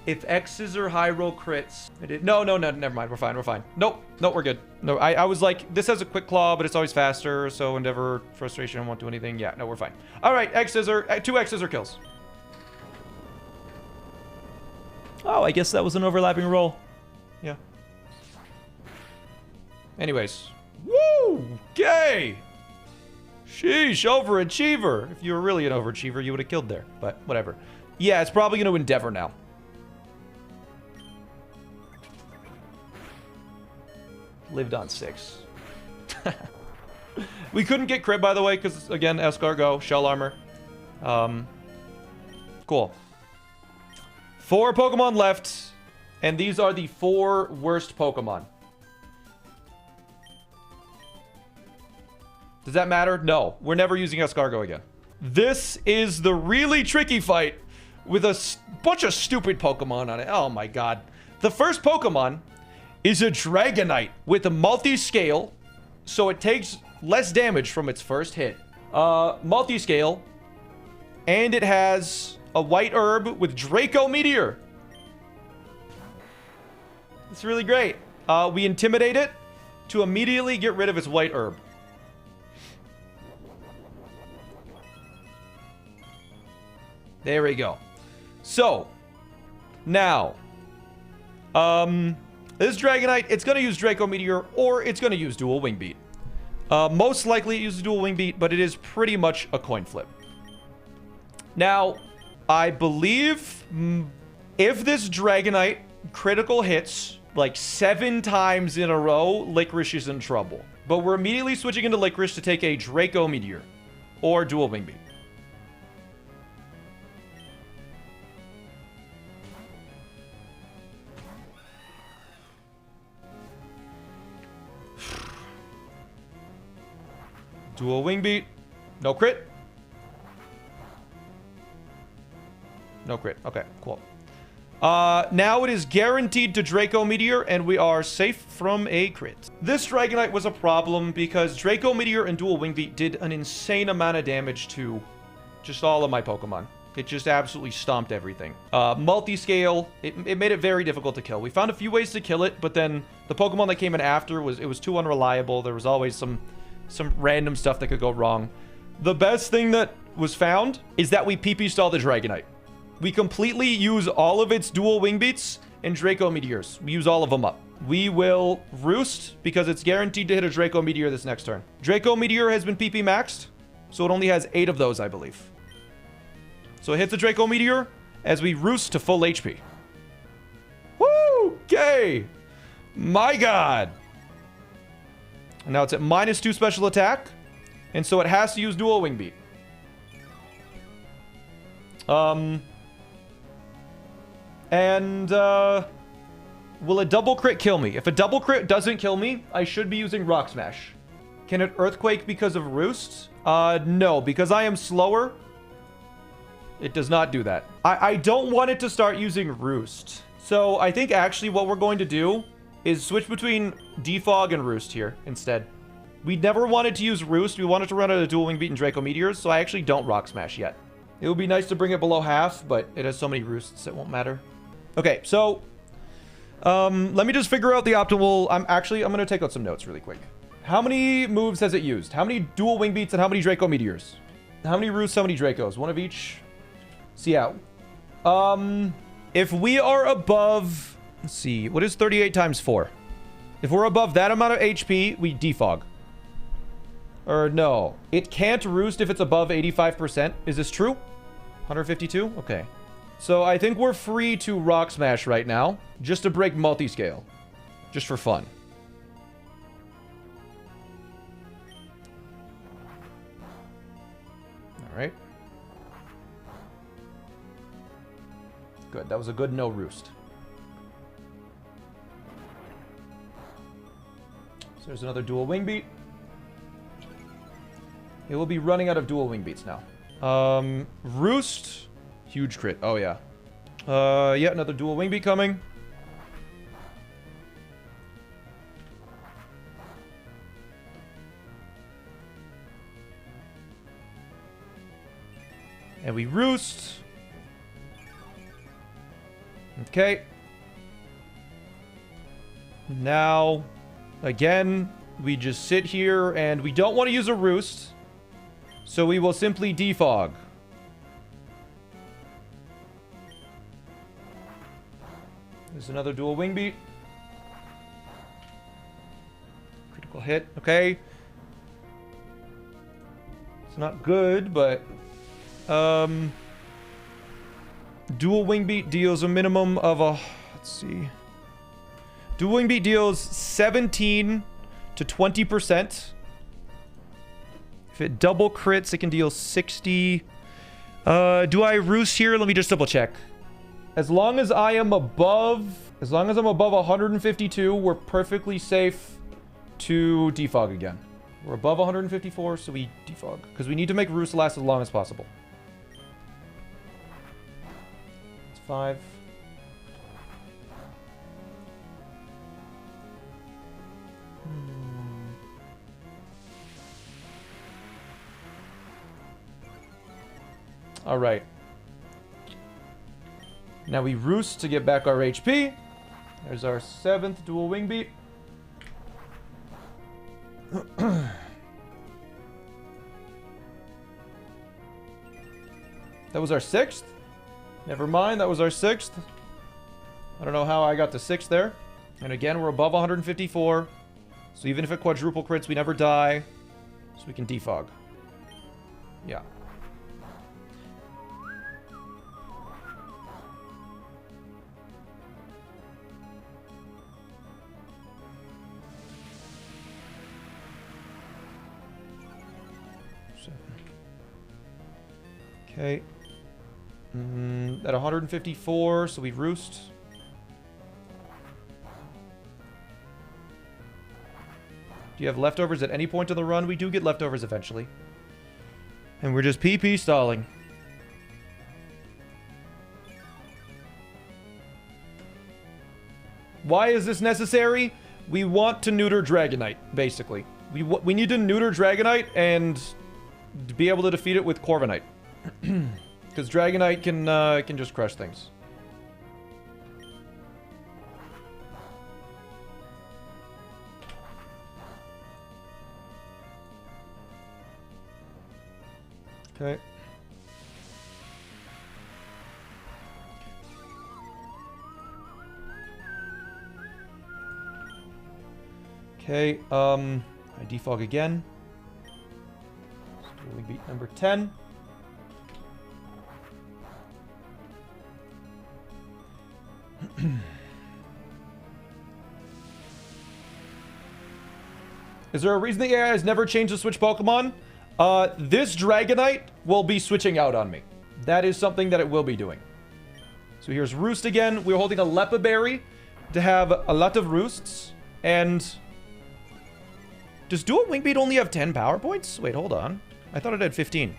If X's are high roll crits... No, never mind. We're fine. Nope, we're good. No, I was like, this has a quick claw, but it's always faster, so Endeavor, Frustration won't do anything. Yeah, no, we're fine. All right, 2 X's are kills. Oh, I guess that was an overlapping roll. Yeah. Anyways. Woo! Okay! Sheesh, overachiever. If you were really an overachiever, you would have killed there. But whatever. Yeah, it's probably going to Endeavor now. Lived on 6. We couldn't get crit, by the way, because, again, escargot, shell armor. Cool. 4 Pokemon left, and these are the 4 worst Pokemon. Does that matter? No. We're never using escargot again. This is the really tricky fight with a bunch of stupid Pokemon on it. Oh my god. The first Pokemon is a Dragonite with a multi-scale, so it takes less damage from its first hit. Multi-scale, and it has a white herb with Draco Meteor. It's really great. We intimidate it to immediately get rid of its white herb. There we go. So, now, this Dragonite, it's going to use Draco Meteor, or it's going to use Dual Wing Beat. Most likely it uses Dual Wing Beat, but it is pretty much a coin flip. Now, I believe if this Dragonite critical hits like 7 times in a row, Licorice is in trouble. But we're immediately switching into Licorice to take a Draco Meteor or Dual Wing Beat. Dual Wing Beat. No crit. No crit. Okay, cool. Now it is guaranteed to Draco Meteor, and we are safe from a crit. This Dragonite was a problem because Draco Meteor and Dual Wing Beat did an insane amount of damage to just all of my Pokemon. It just absolutely stomped everything. Multi-scale, it made it very difficult to kill. We found a few ways to kill it, but then the Pokemon that came in after was too unreliable. There was always some random stuff that could go wrong. The best thing that was found is that we PP stall the Dragonite. We completely use all of its Dual Wing Beats and Draco Meteors. We use all of them up. We will Roost because it's guaranteed to hit a Draco Meteor this next turn. Draco Meteor has been PP maxed, so it only has 8 of those, I believe. So it hits a Draco Meteor as we Roost to full HP. Woo! Okay! My god! And now it's at -2 special attack, and so it has to use Dual Wing Beat. Will a double crit kill me? If a double crit doesn't kill me, I should be using Rock Smash. Can it Earthquake because of Roost? No, because I am slower. It does not do that. I don't want it to start using Roost. So I think actually what we're going to do is switch between Defog and Roost here instead. We never wanted to use Roost. We wanted to run out of Dual Wing Beat and Draco Meteors, so I actually don't Rock Smash yet. It would be nice to bring it below half, but it has so many Roosts it won't matter. Okay, so let me just figure out the optimal. I'm going to take out some notes really quick. How many moves has it used? How many Dual Wing Beats and how many Draco Meteors? How many Roosts, how many Dracos? One of each? See out. If we are above, let's see, what is 38 times 4? If we're above that amount of HP, we defog. Or no, it can't Roost if it's above 85%. Is this true? 152? Okay. So I think we're free to Rock Smash right now, just to break multi-scale. Just for fun. All right. Good, that was a good no Roost. So there's another Dual Wing Beat. It will be running out of Dual Wing Beats now. Roost. Huge crit. Oh, yeah. Yeah, another Dual Wing Beat coming. And we roost. Okay. Now, again, we just sit here and we don't want to use a roost. So we will simply defog. There's another dual wing beat. Critical hit. Okay. It's not good, but dual wing beat deals a minimum of a, let's see. Dual wing beat deals 17 to 20%. If it double crits, it can deal 60. Do I roost here? Let me just double check. As long as I'm above 152, we're perfectly safe to defog again. We're above 154, so we defog. Because we need to make roost last as long as possible. It's 5. All right. Now we roost to get back our HP. There's our 7th dual wing beat. That was our 6th? Never mind, that was our 6th. I don't know how I got to 6th there. And again, we're above 154. So even if it quadruple crits, we never die. So we can defog. Yeah. Okay. At 154, so we roost. Do you have leftovers at any point in the run? We do get leftovers eventually. And we're just PP stalling. Why is this necessary? We want to neuter Dragonite, basically. We need to neuter Dragonite and be able to defeat it with Corviknight. Because Dragonite can just crush things. Okay. Okay, I defog again. So we beat number 10. Is there a reason the AI has never changed to switch Pokemon? This Dragonite will be switching out on me. That is something that it will be doing. So here's Roost again. We're holding a Lepa Berry to have a lot of Roosts. And does Dual Wing Beat only have 10 power points? Wait, hold on. I thought it had 15.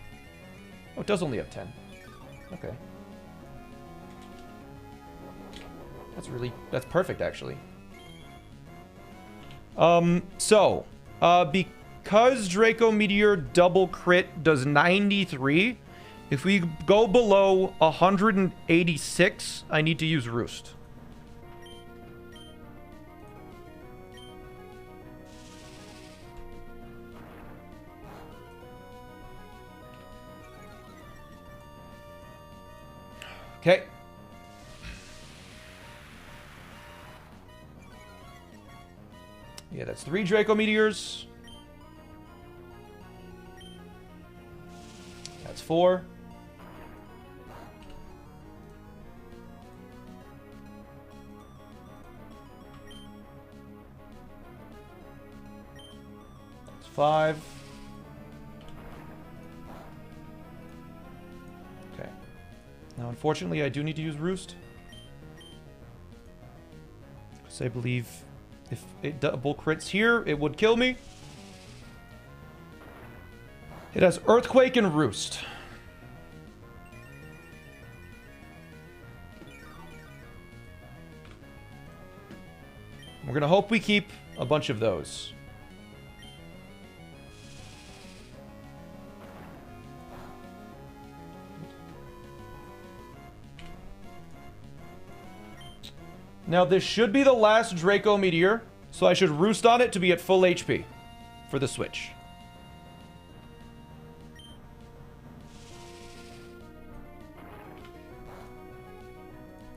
Oh, it does only have 10. Okay. That's perfect, actually. Because Draco Meteor double crit does 93, if we go below 186, I need to use Roost. Okay. Yeah, that's 3 Draco Meteors. That's 4. That's 5. Okay. Now, unfortunately, I do need to use Roost. Because I believe if it double crits here, it would kill me. It has Earthquake and Roost. We're gonna hope we keep a bunch of those. Now, this should be the last Draco Meteor, so I should roost on it to be at full HP for the switch.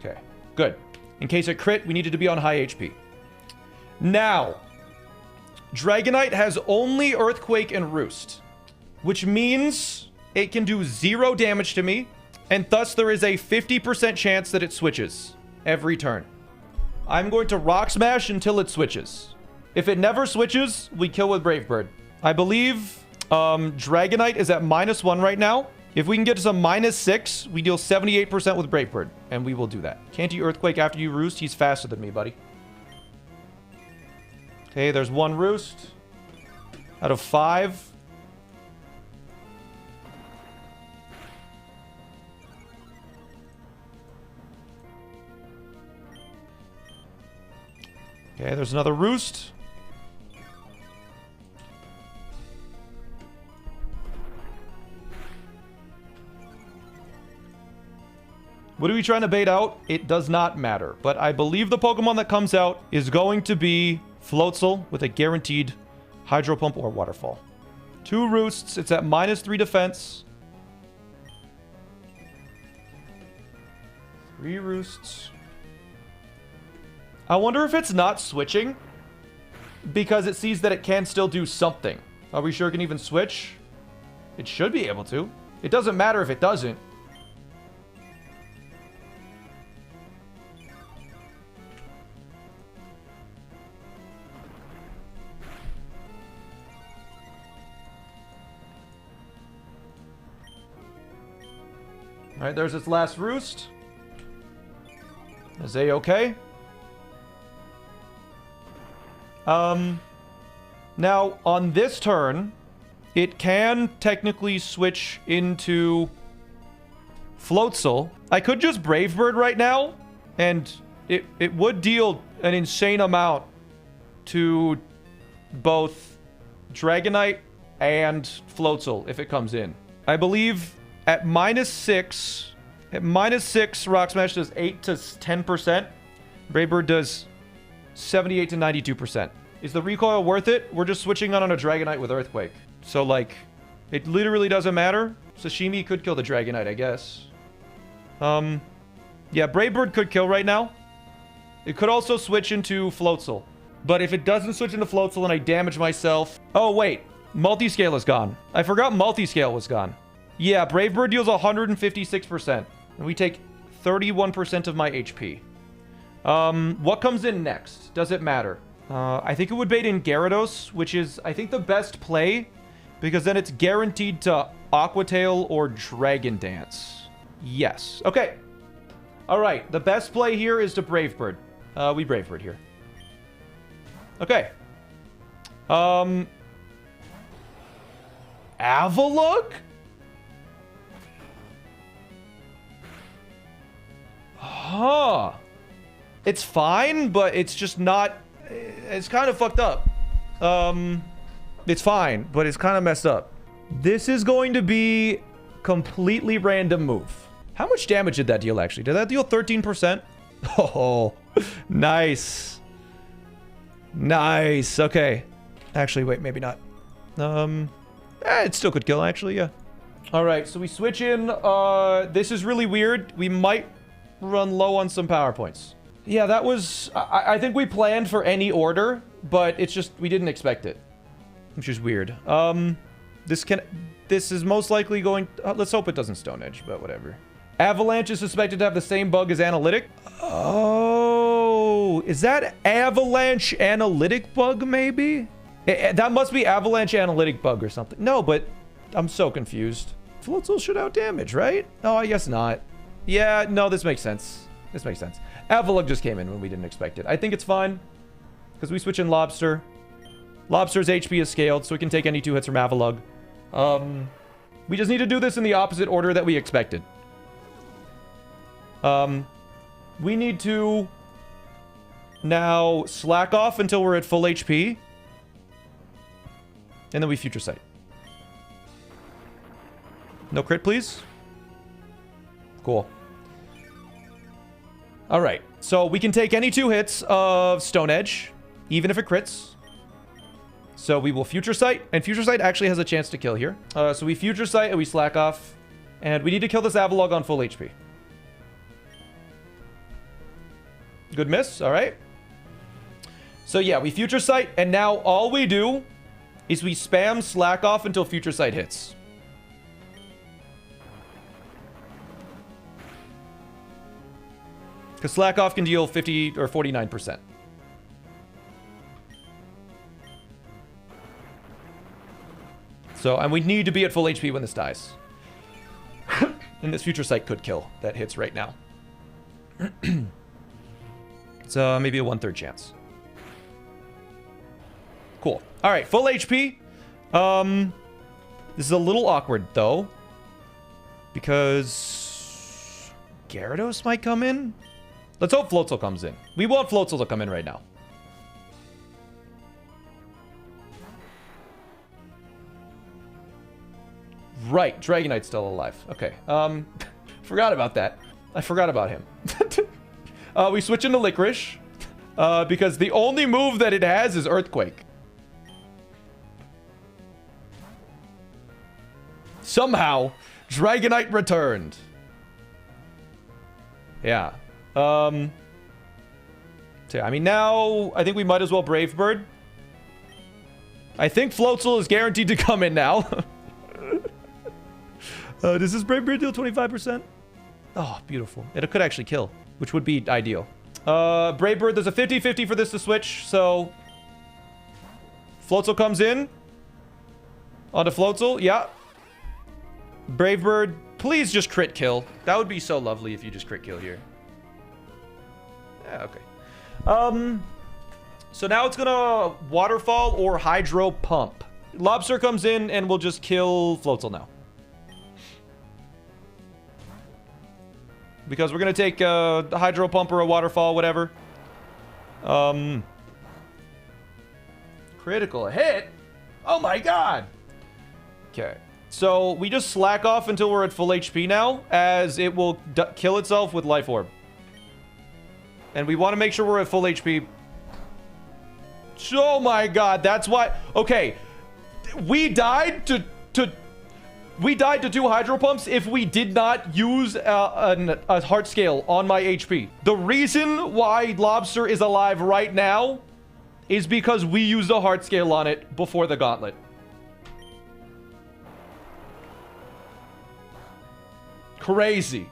Okay, good. In case it crit, we needed to be on high HP. Now, Dragonite has only Earthquake and Roost, which means it can do 0 damage to me, and thus there is a 50% chance that it switches every turn. I'm going to Rock Smash until it switches. If it never switches, we kill with Brave Bird. I believe Dragonite is at -1 right now. If we can get to some -6, we deal 78% with Brave Bird, and we will do that. Can't you Earthquake after you Roost? He's faster than me, buddy. Okay, there's 1 Roost out of 5. Okay, there's another Roost. What are we trying to bait out? It does not matter. But I believe the Pokemon that comes out is going to be Floatzel with a guaranteed Hydro Pump or Waterfall. 2 Roosts. It's at -3 defense. 3 Roosts. I wonder if it's not switching because it sees that it can still do something. Are we sure it can even switch? It should be able to. It doesn't matter if it doesn't. All right, there's its last Roost. Is A-okay? Now, on this turn, it can technically switch into Floatzel. I could just Brave Bird right now, and it would deal an insane amount to both Dragonite and Floatzel if it comes in. I believe at -6, Rock Smash does 8 to 10%. Brave Bird does 78 to 92%. Is the recoil worth it? We're just switching on a Dragonite with Earthquake. So, like, it literally doesn't matter. Sashimi could kill the Dragonite, I guess. Yeah, Brave Bird could kill right now. It could also switch into Floatzel. But if it doesn't switch into Floatzel and I damage myself... Oh, wait. Multiscale is gone. I forgot Multiscale was gone. Yeah, Brave Bird deals 156%. And we take 31% of my HP. What comes in next? Does it matter? I think it would bait in Gyarados, which is, I think, the best play, because then it's guaranteed to Aqua Tail or Dragon Dance. Yes. Okay. All right. The best play here is to Brave Bird. We Brave Bird here. Okay. Avalugg? Huh. It's fine, but it's just not... It's kind of fucked up. It's fine, but it's kind of messed up. This is going to be completely random move. How much damage did that deal, actually? Did that deal 13%? Oh, nice. Nice. Okay. Actually, wait, maybe not. It still could kill, actually, yeah. All right, so we switch in. This is really weird. We might run low on some power points. Yeah, that was... I think we planned for any order, but it's just... We didn't expect it. Which is weird. This is most likely going... let's hope it doesn't Stone Edge, but whatever. Avalanche is suspected to have the same bug as Analytic. Oh... Is that Avalanche Analytic bug, maybe? That must be Avalanche Analytic bug or something. No, but... I'm so confused. Floatzel should out damage, right? No, I guess not. Yeah, no, this makes sense. This makes sense. Avalugg just came in when we didn't expect it. I think it's fine. Because we switch in Lobster. Lobster's HP is scaled, so we can take any 2 hits from Avalugg. We just need to do this in the opposite order that we expected. We need to now slack off until we're at full HP. And then we Future Sight. No crit, please. Cool. All right. So we can take any 2 hits of Stone Edge, even if it crits. So we will Future Sight, and Future Sight actually has a chance to kill here. So we Future Sight and we slack off, and we need to kill this Avalog on full HP. Good miss, all right. So yeah, we Future Sight, and now all we do is we spam slack off until Future Sight hits. Because slack off can deal 50 or 49%. So, and we need to be at full HP when this dies. And this Future Sight could kill. That hits right now. So maybe a 1/3 chance. Cool. All right, full HP. This is a little awkward though, because Gyarados might come in. Let's hope Floatzel comes in. We want Floatzel to come in right now. Right, Dragonite's still alive. Okay. Forgot about that. I forgot about him. We switch into Licorice. Because the only move that it has is Earthquake. Somehow, Dragonite returned. Yeah. So, I mean, now I think we might as well Brave Bird. I think Floatzel is guaranteed to come in now. Does this Brave Bird deal 25%? Oh, beautiful. It could actually kill, which would be ideal. Brave Bird, there's a 50-50 for this to switch, so Floatzel comes in. Onto Floatzel, yeah. Brave Bird, please just crit kill. That would be so lovely if you just crit kill here. Yeah, okay. So now it's gonna Waterfall or Hydro Pump. Lobster comes in and we'll just kill Floatzel now. Because we're gonna take a Hydro Pump or a Waterfall, whatever. Critical hit? Oh my god! Okay. So we just slack off until we're at full HP now, as it will kill itself with Life Orb. And we want to make sure we're at full HP. Oh my god, that's why... Okay. We died to do Hydro Pumps if we did not use a Heart Scale on my HP. The reason why Lobster is alive right now is because we used a Heart Scale on it before the Gauntlet. Crazy.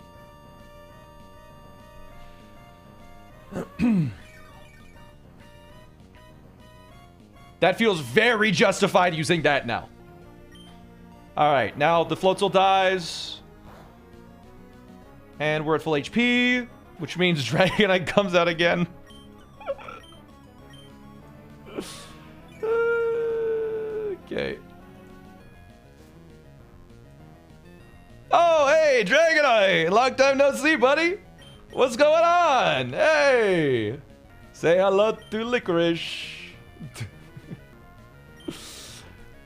That feels very justified using that now. Alright, now the Floatzel dies. And we're at full HP, which means Dragonite comes out again. Okay. Oh, hey, Dragonite! Long time no see, buddy! What's going on? Hey! Say hello to Licorice.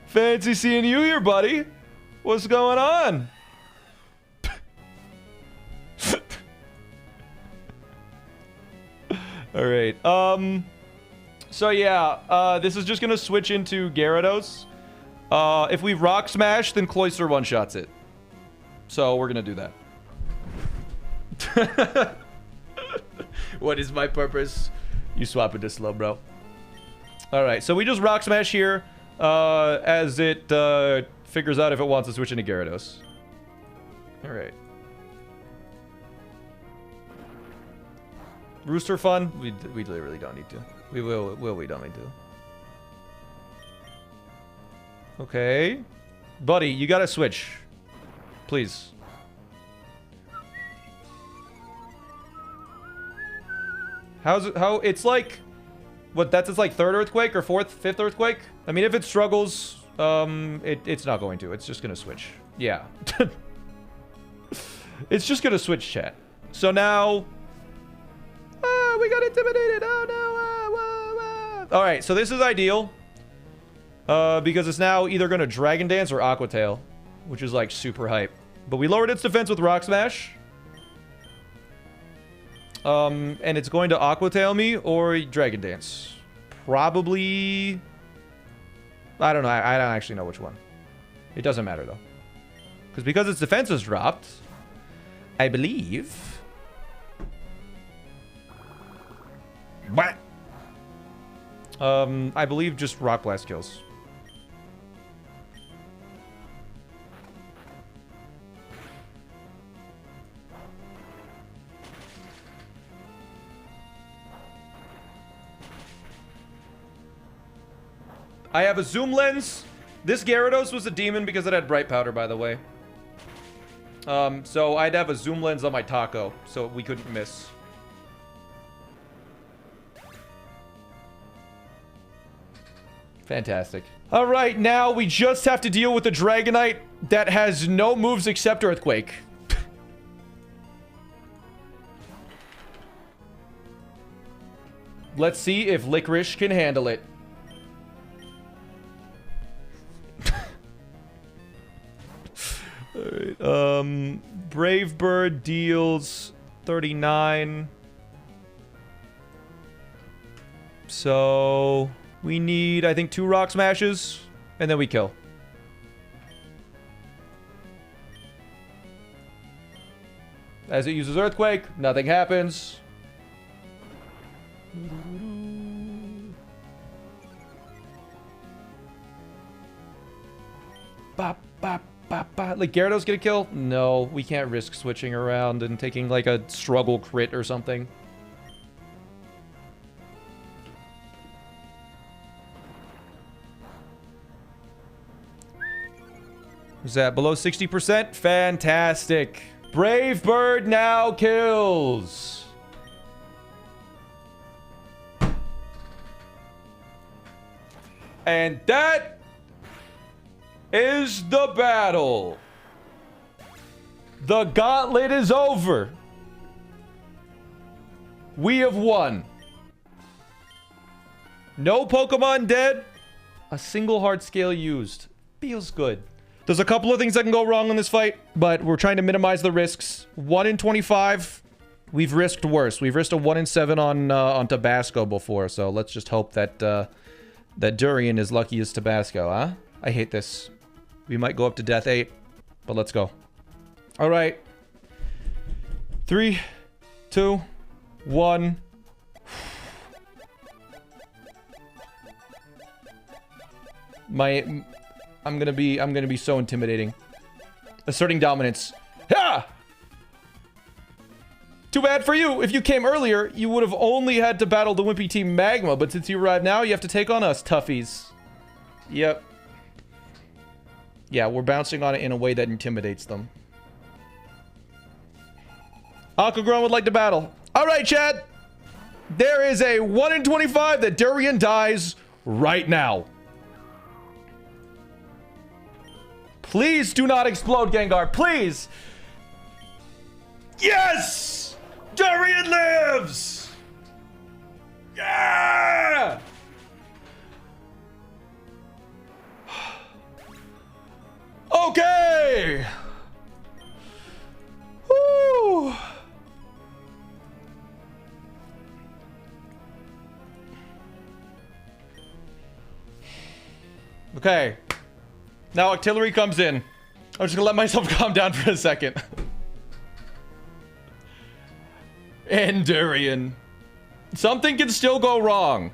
Fancy seeing you here, buddy. What's going on? Alright, so yeah, this is just gonna switch into Gyarados. If we Rock Smash, then Cloyster one-shots it. So we're gonna do that. What is my purpose? You swap into slow, bro. Alright, so we just Rock Smash here, as it figures out if it wants to switch into Gyarados. Alright. Rooster fun? We literally don't need to. We don't need to. Okay. Buddy, you gotta switch. Please. How it's like, what, that's its like 3rd Earthquake or 4th, 5th Earthquake? I mean, if it struggles, it's not going to. It's just gonna switch. Yeah. It's just gonna switch, chat. So now... we got intimidated. Oh, no. Alright, so this is ideal. Because it's now either gonna Dragon Dance or Aqua Tail, which is like super hype. But we lowered its defense with Rock Smash. And it's going to Aqua Tail me or Dragon Dance. Probably... I don't know. I don't actually know which one. It doesn't matter, though. Because its defense is dropped, I believe... What? I believe just Rock Blast kills. I have a zoom lens. This Gyarados was a demon because it had bright powder, by the way. So I'd have a zoom lens on my taco, so we couldn't miss. Fantastic. All right, now we just have to deal with the Dragonite that has no moves except Earthquake. Let's see if Licorice can handle it. Alright, Brave Bird deals 39. So we need, I think, 2 Rock Smashes, and then we kill. As it uses Earthquake, nothing happens. Bop, bop. Like, Gyarados get a kill? No, we can't risk switching around and taking, like, a struggle crit or something. Is that below 60%? Fantastic. Brave Bird now kills. And that is the battle. The gauntlet is over. We have won. No Pokemon dead. A single heart scale used. Feels good. There's a couple of things that can go wrong in this fight, but we're trying to minimize the risks. 1 in 25. We've risked worse. We've risked a 1 in 7 on Tabasco before, so let's just hope that that Durian is lucky as Tabasco, huh? I hate this. We might go up to Death 8, but let's go. All right. 3, 2, 1. I'm gonna be so intimidating. Asserting dominance. Ha! Too bad for you. If you came earlier, you would have only had to battle the Wimpy Team Magma, but since you arrived now, you have to take on us, toughies. Yep. Yeah, we're bouncing on it in a way that intimidates them. Aquagron would like to battle. All right, Chad. There is a 1 in 25 that Durian dies right now. Please do not explode, Gengar. Please. Yes! Durian lives! Yeah! Okay! Woo! Okay. Now Octillery comes in. I'm just gonna let myself calm down for a second. And Durian. Something can still go wrong.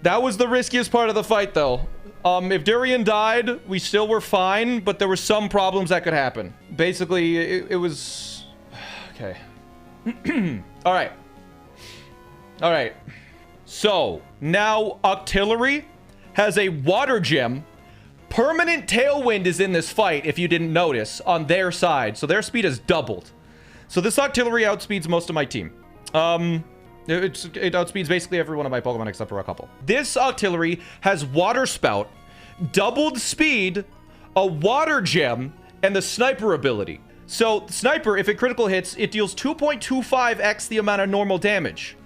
That was the riskiest part of the fight, though. If Durian died, we still were fine, but there were some problems that could happen. Basically, it was... Okay. Alright. Alright. So, now Octillery has a Water Gem. Permanent Tailwind is in this fight, if you didn't notice, on their side. So their speed has doubled. So this Octillery outspeeds most of my team. It outspeeds basically every one of my Pokemon except for a couple. This Octillery has Water Spout, doubled speed, a Water Gem, and the Sniper ability. So Sniper, if it critical hits, it deals 2.25x the amount of normal damage.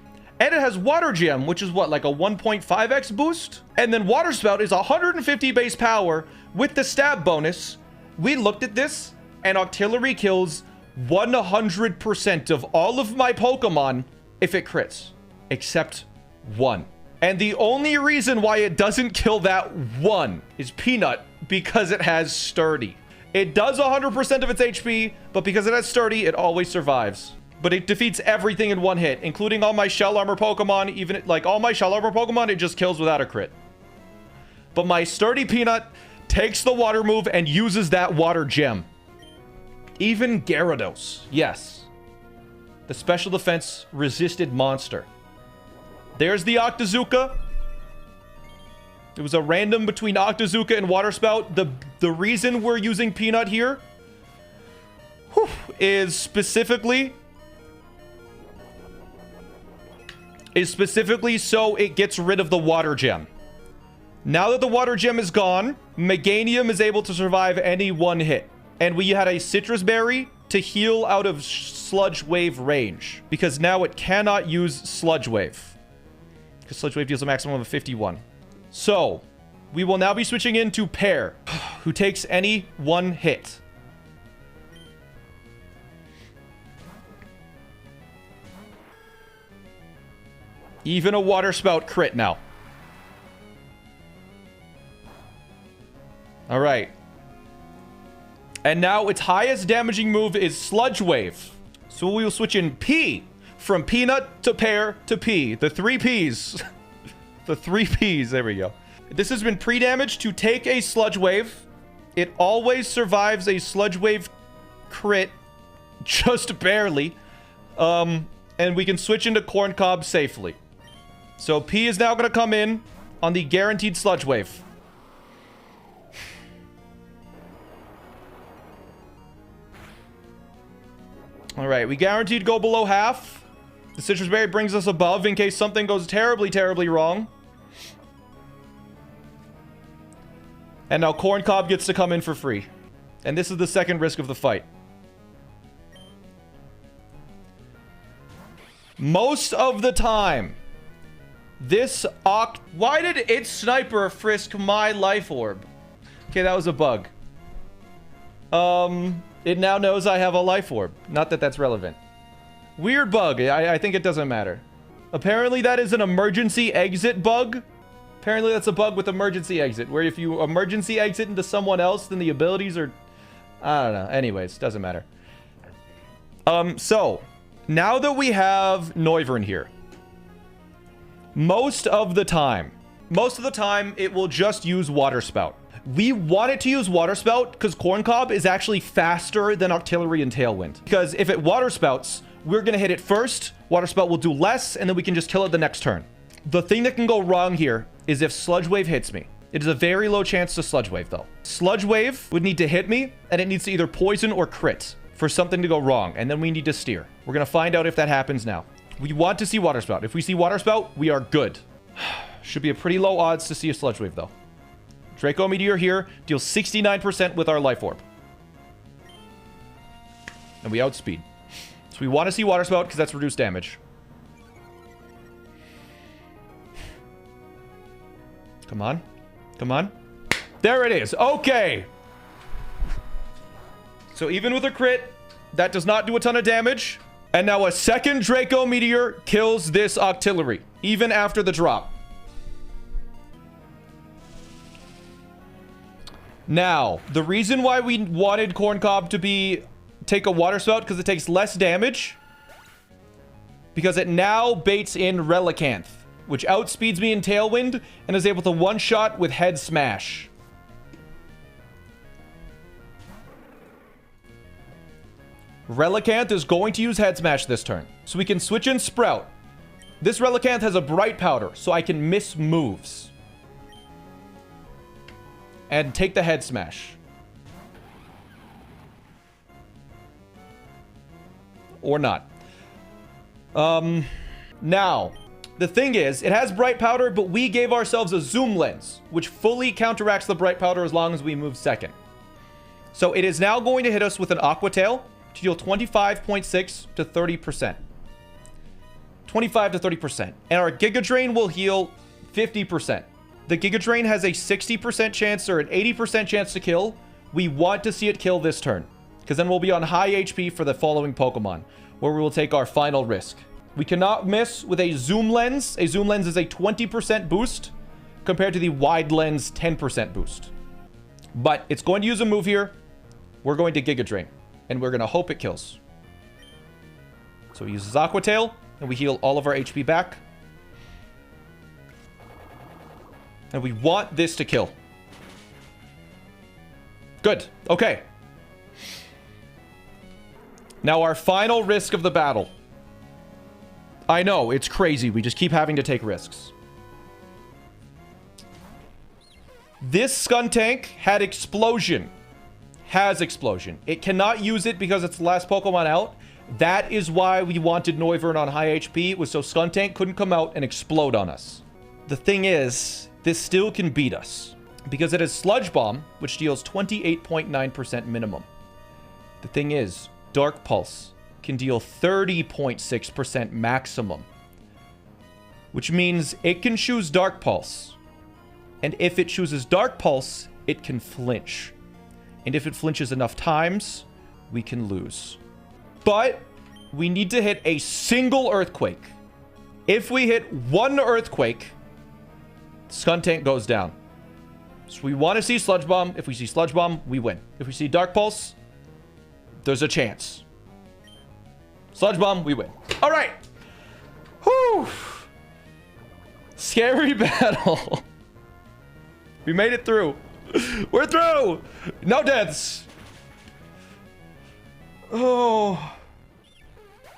And it has Water Gem, which is what, like a 1.5x boost? And then Water Spout is 150 base power with the stab bonus. We looked at this, and Octillery kills 100% of all of my Pokemon if it crits, except one. And the only reason why it doesn't kill that one is Peanut, because it has Sturdy. It does 100% of its HP, but because it has Sturdy, it always survives. But it defeats everything in one hit, including all my Shell Armor Pokemon. Even like all my Shell Armor Pokemon, it just kills without a crit. But my Sturdy Peanut takes the water move and uses that water gem. Even Gyarados. Yes. The special defense resisted monster. There's the Octazooka. It was a random between Octazooka and Water Spout. The reason we're using Peanut here is specifically so it gets rid of the water gem. Now that the water gem is gone, Meganium is able to survive any one hit. And we had a Citrus Berry to heal out of Sludge Wave range, because now it cannot use Sludge Wave, because Sludge Wave deals a maximum of 51. So we will now be switching into Pear, who takes any one hit. Even a Water Spout crit now. All right. And now its highest damaging move is Sludge Wave. So we will switch in P. From Peanut to Pear to P. The 3 Ps. The 3 Ps. There we go. This has been pre-damaged to take a Sludge Wave. It always survives a Sludge Wave crit. Just barely. And we can switch into Corn Cob safely. So P is now going to come in on the guaranteed Sludge Wave. All right, we guaranteed go below half. The Citrus Berry brings us above in case something goes terribly, terribly wrong. And now Corn Cob gets to come in for free. And this is the second risk of the fight. Most of the time, this why did its sniper frisk my life orb? Okay, that was a bug. It now knows I have a life orb. Not that that's relevant. Weird bug. I think it doesn't matter. Apparently that is an emergency exit bug. Apparently that's a bug with emergency exit, where if you emergency exit into someone else, then the abilities are... I don't know. Anyways, doesn't matter. So, now that we have Noivern here, most of the time, it will just use Water Spout. We want it to use Water Spout because Corn Cob is actually faster than Octillery and Tailwind. Because if it Water Spouts, we're going to hit it first, Water Spout will do less, and then we can just kill it the next turn. The thing that can go wrong here is if Sludge Wave hits me. It is a very low chance to Sludge Wave, though. Sludge Wave would need to hit me, and it needs to either poison or crit for something to go wrong, and then we need to steer. We're going to find out if that happens now. We want to see Water Spout. If we see Water Spout, we are good. Should be a pretty low odds to see a Sludge Wave, though. Draco Meteor here deals 69% with our Life Orb. And we outspeed. So we want to see Water Spout because that's reduced damage. Come on. Come on. There it is. Okay. So even with a crit, that does not do a ton of damage. And now a second Draco Meteor kills this Octillery, even after the drop. Now, the reason why we wanted Corn Cob to take a Water Spout, because it takes less damage. Because it now baits in Relicanth, which outspeeds me in Tailwind and is able to one-shot with Head Smash. Relicanth is going to use Head Smash this turn. So we can switch in Sprout. This Relicanth has a Bright Powder, so I can miss moves. And take the Head Smash. Or not. Now, the thing is, it has Bright Powder, but we gave ourselves a Zoom Lens, which fully counteracts the Bright Powder as long as we move second. So it is now going to hit us with an Aqua Tail to deal 25.6 to 30%. 25 to 30%. And our Giga Drain will heal 50%. The Giga Drain has a 60% chance or an 80% chance to kill. We want to see it kill this turn, because then we'll be on high HP for the following Pokemon, where we will take our final risk. We cannot miss with a zoom lens. A zoom lens is a 20% boost compared to the wide lens 10% boost. But it's going to use a move here. We're going to Giga Drain, and we're going to hope it kills. So he uses Aqua Tail, and we heal all of our HP back. And we want this to kill. Good. Okay. Now our final risk of the battle. I know, it's crazy. We just keep having to take risks. This Skuntank had Explosion. Has Explosion. It cannot use it because it's the last Pokemon out. That is why we wanted Noivern on high HP, was so Skuntank couldn't come out and explode on us. The thing is, this still can beat us because it has Sludge Bomb, which deals 28.9% minimum. The thing is, Dark Pulse can deal 30.6% maximum, which means it can choose Dark Pulse. And if it chooses Dark Pulse, it can flinch. And if it flinches enough times, we can lose. But we need to hit a single Earthquake. If we hit one Earthquake, Skuntank goes down. So we want to see Sludge Bomb. If we see Sludge Bomb, we win. If we see Dark Pulse, there's a chance. Sludge Bomb, we win. All right. Whew. Scary battle. We made it through. We're through. No deaths. Oh.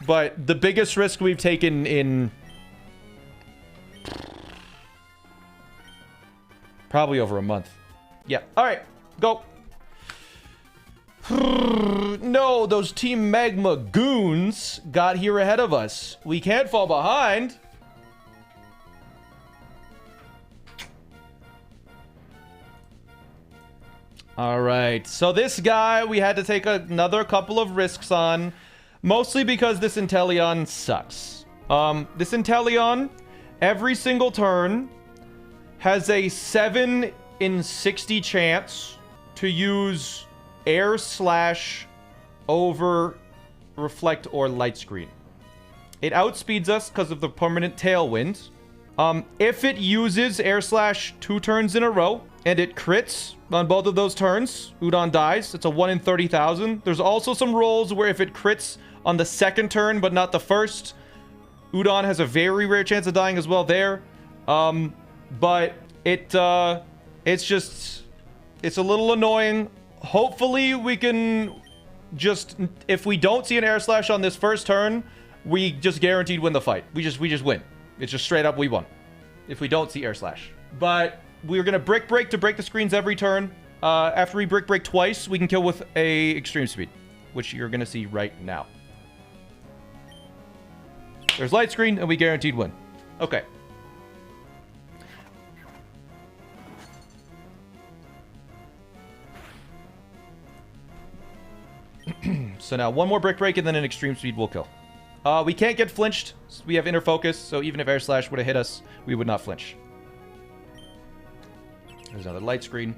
But the biggest risk we've taken in probably over a month. Yeah. All right. Go. No, those Team Magma goons got here ahead of us. We can't fall behind. All right. So this guy, we had to take another couple of risks on. Mostly because this Inteleon sucks. This Inteleon, every single turn, has a 7 in 60 chance to use Air Slash over Reflect or Light Screen. It outspeeds us because of the permanent Tailwind. If it uses Air Slash 2 turns in a row, and it crits on both of those turns, Udon dies. It's a 1 in 30,000. There's also some rolls where if it crits on the second turn, but not the first, Udon has a very rare chance of dying as well there. But it's a little annoying. Hopefully we can just, if we don't see an Air Slash on this first turn, we just guaranteed win the fight. We just win. It's just straight up we won if we don't see Air Slash. But we're gonna Brick Break to break the screens every turn. After we Brick Break twice, we can kill with a Extreme Speed, which you're gonna see right now. There's Light Screen, and we guaranteed win. Okay. So now one more Brick Break, and then an Extreme Speed will kill. We can't get flinched. We have Inner Focus, so even if Air Slash would have hit us, we would not flinch. There's another Light Screen.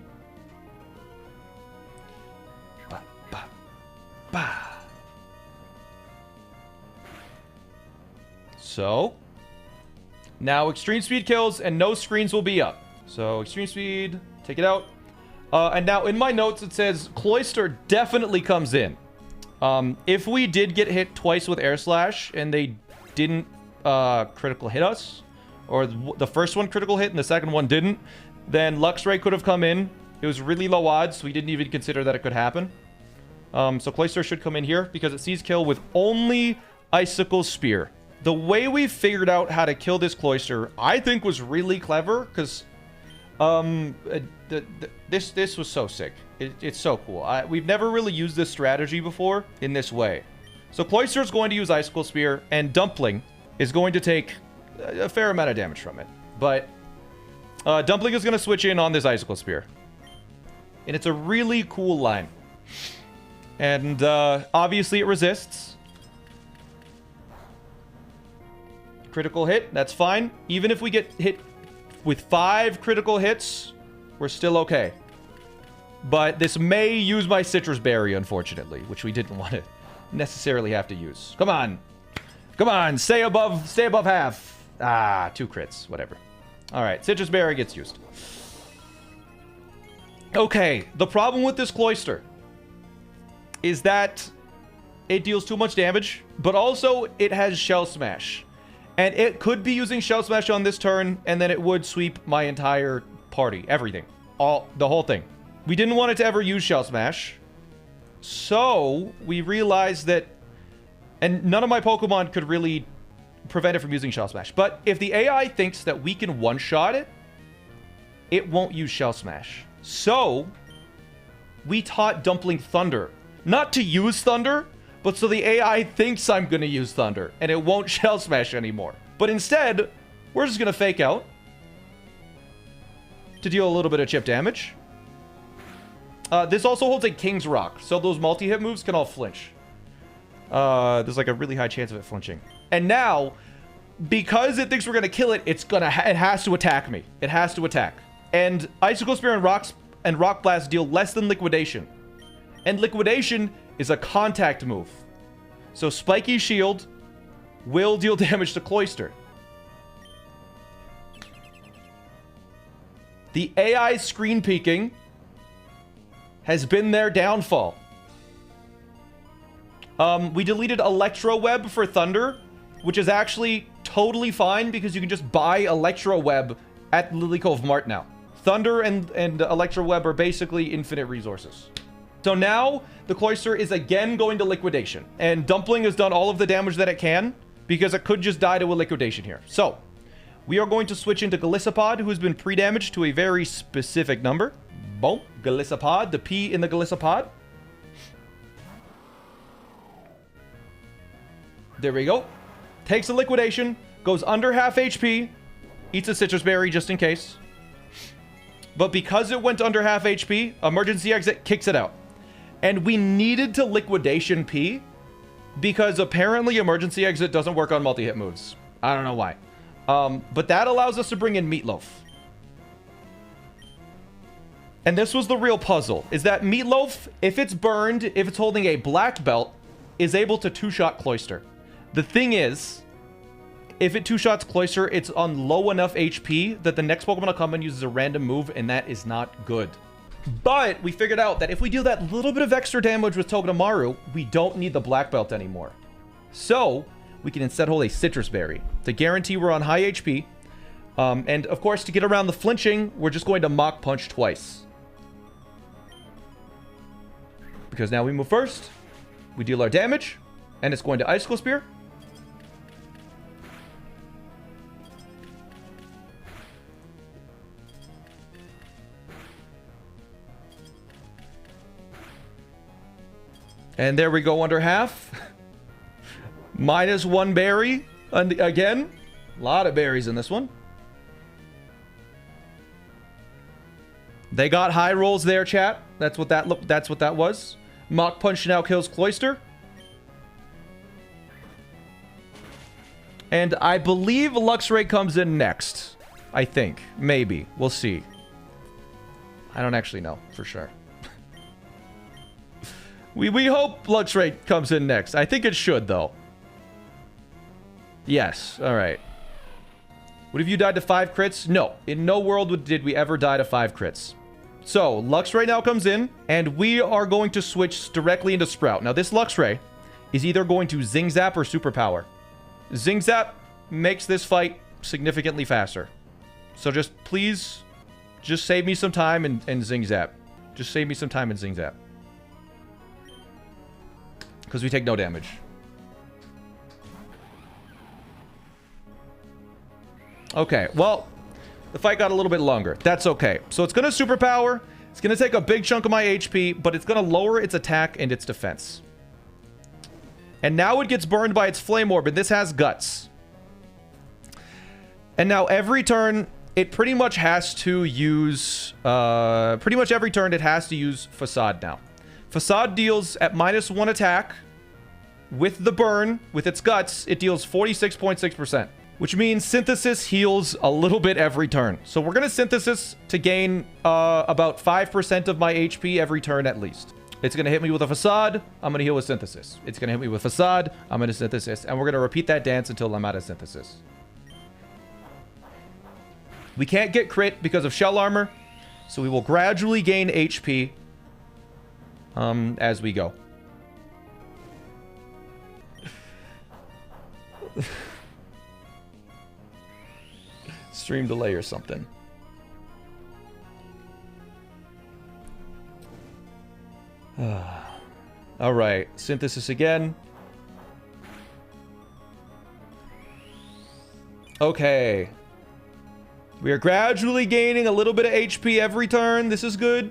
Ba, ba, ba. So, now Extreme Speed kills, and no screens will be up. So, Extreme Speed, take it out. And now, in my notes, it says, Cloyster definitely comes in. If we did get hit twice with Air Slash, and they didn't critical hit us, or the first one critical hit and the second one didn't, then Luxray could have come in. It was really low odds, so we didn't even consider that it could happen. So Cloyster should come in here, because it sees kill with only Icicle Spear. The way we figured out how to kill this Cloyster, I think was really clever, because this was so sick. It's so cool. We've never really used this strategy before in this way. So Cloyster is going to use Icicle Spear, and Dumpling is going to take a fair amount of damage from it. But Dumpling is going to switch in on this Icicle Spear. And it's a really cool line. And obviously it resists. Critical hit, that's fine. Even if we get hit with 5 critical hits, we're still okay. But this may use my Citrus Berry, unfortunately, which we didn't want to necessarily have to use. Come on. Come on, stay above half. Ah, 2 crits, whatever. All right, Citrus Berry gets used. Okay, the problem with this Cloyster is that it deals too much damage, but also it has Shell Smash. And it could be using Shell Smash on this turn, and then it would sweep my entire party. Everything. The whole thing. We didn't want it to ever use Shell Smash. So, we realized that... And none of my Pokemon could really prevent it from using Shell Smash. But if the AI thinks that we can one-shot it, it won't use Shell Smash. So, we taught Dumpling Thunder. Not to use Thunder, but so the AI thinks I'm going to use Thunder, and it won't Shell Smash anymore. But instead, we're just going to Fake Out to deal a little bit of chip damage. This also holds a King's Rock, so those multi-hit moves can all flinch. There's like a really high chance of it flinching. And now, because it thinks we're going to kill it, it has to attack me. It has to attack. And Icicle Spear and Rock Blast deal less than Liquidation. And Liquidation is a contact move. So Spiky Shield will deal damage to Cloyster. The AI screen peeking has been their downfall. We deleted Electro Web for Thunder, which is actually totally fine because you can just buy Electro Web at Lily Cove Mart now. Thunder and Electro Web are basically infinite resources. So now the Cloyster is again going to Liquidation, and Dumpling has done all of the damage that it can because it could just die to a Liquidation here. So we are going to switch into Galissapod, who has been pre-damaged to a very specific number. Boom, Galissapod, the P in the Galissapod. There we go. Takes a Liquidation, goes under half HP, eats a Citrus Berry just in case. But because it went under half HP, Emergency Exit kicks it out. And we needed to Liquidation P because apparently Emergency Exit doesn't work on multi-hit moves. I don't know why. But that allows us to bring in Meatloaf. And this was the real puzzle, is that Meatloaf, if it's burned, if it's holding a black belt, is able to two-shot Cloyster. The thing is, if it two-shots Cloyster, it's on low enough HP that the next Pokemon will come and uses a random move, and that is not good. But we figured out that if we do that little bit of extra damage with Togedemaru, we don't need the black belt anymore. So, we can instead hold a Citrus Berry to guarantee we're on high HP. And of course, to get around the flinching, we're just going to Mach Punch twice. Because now we move first, we deal our damage, and it's going to Icicle Spear. And there we go under half. -1 berry. And again, a lot of berries in this one. They got high rolls there, chat. That's what that was. Mach Punch now kills Cloyster. And I believe Luxray comes in next. I think. Maybe. We'll see. I don't actually know for sure. We hope Luxray comes in next. I think it should, though. Yes. All right. Would have you died to 5 crits? No. In no world did we ever die to 5 crits. So, Luxray now comes in, and we are going to switch directly into Sprout. Now, this Luxray is either going to Zing Zap or Superpower. Zing Zap makes this fight significantly faster. So just, please, just save me some time and Zing Zap. Just save me some time and Zing Zap. Because we take no damage. Okay, well, the fight got a little bit longer. That's okay. So it's going to Superpower. It's going to take a big chunk of my HP, but it's going to lower its attack and its defense. And now it gets burned by its Flame Orb, and this has Guts. And now every turn, it pretty much has to use... pretty much every turn, it has to use Facade now. Facade deals at -1 attack. With the burn, with its Guts, it deals 46.6%. Which means Synthesis heals a little bit every turn. So we're going to Synthesis to gain about 5% of my HP every turn at least. It's going to hit me with a Facade. I'm going to heal with Synthesis. It's going to hit me with Facade. I'm going to Synthesis. And we're going to repeat that dance until I'm out of Synthesis. We can't get crit because of Shell Armor. So we will gradually gain HP as we go. Stream delay or something. All right, Synthesis again. Okay. We are gradually gaining a little bit of HP every turn. This is good.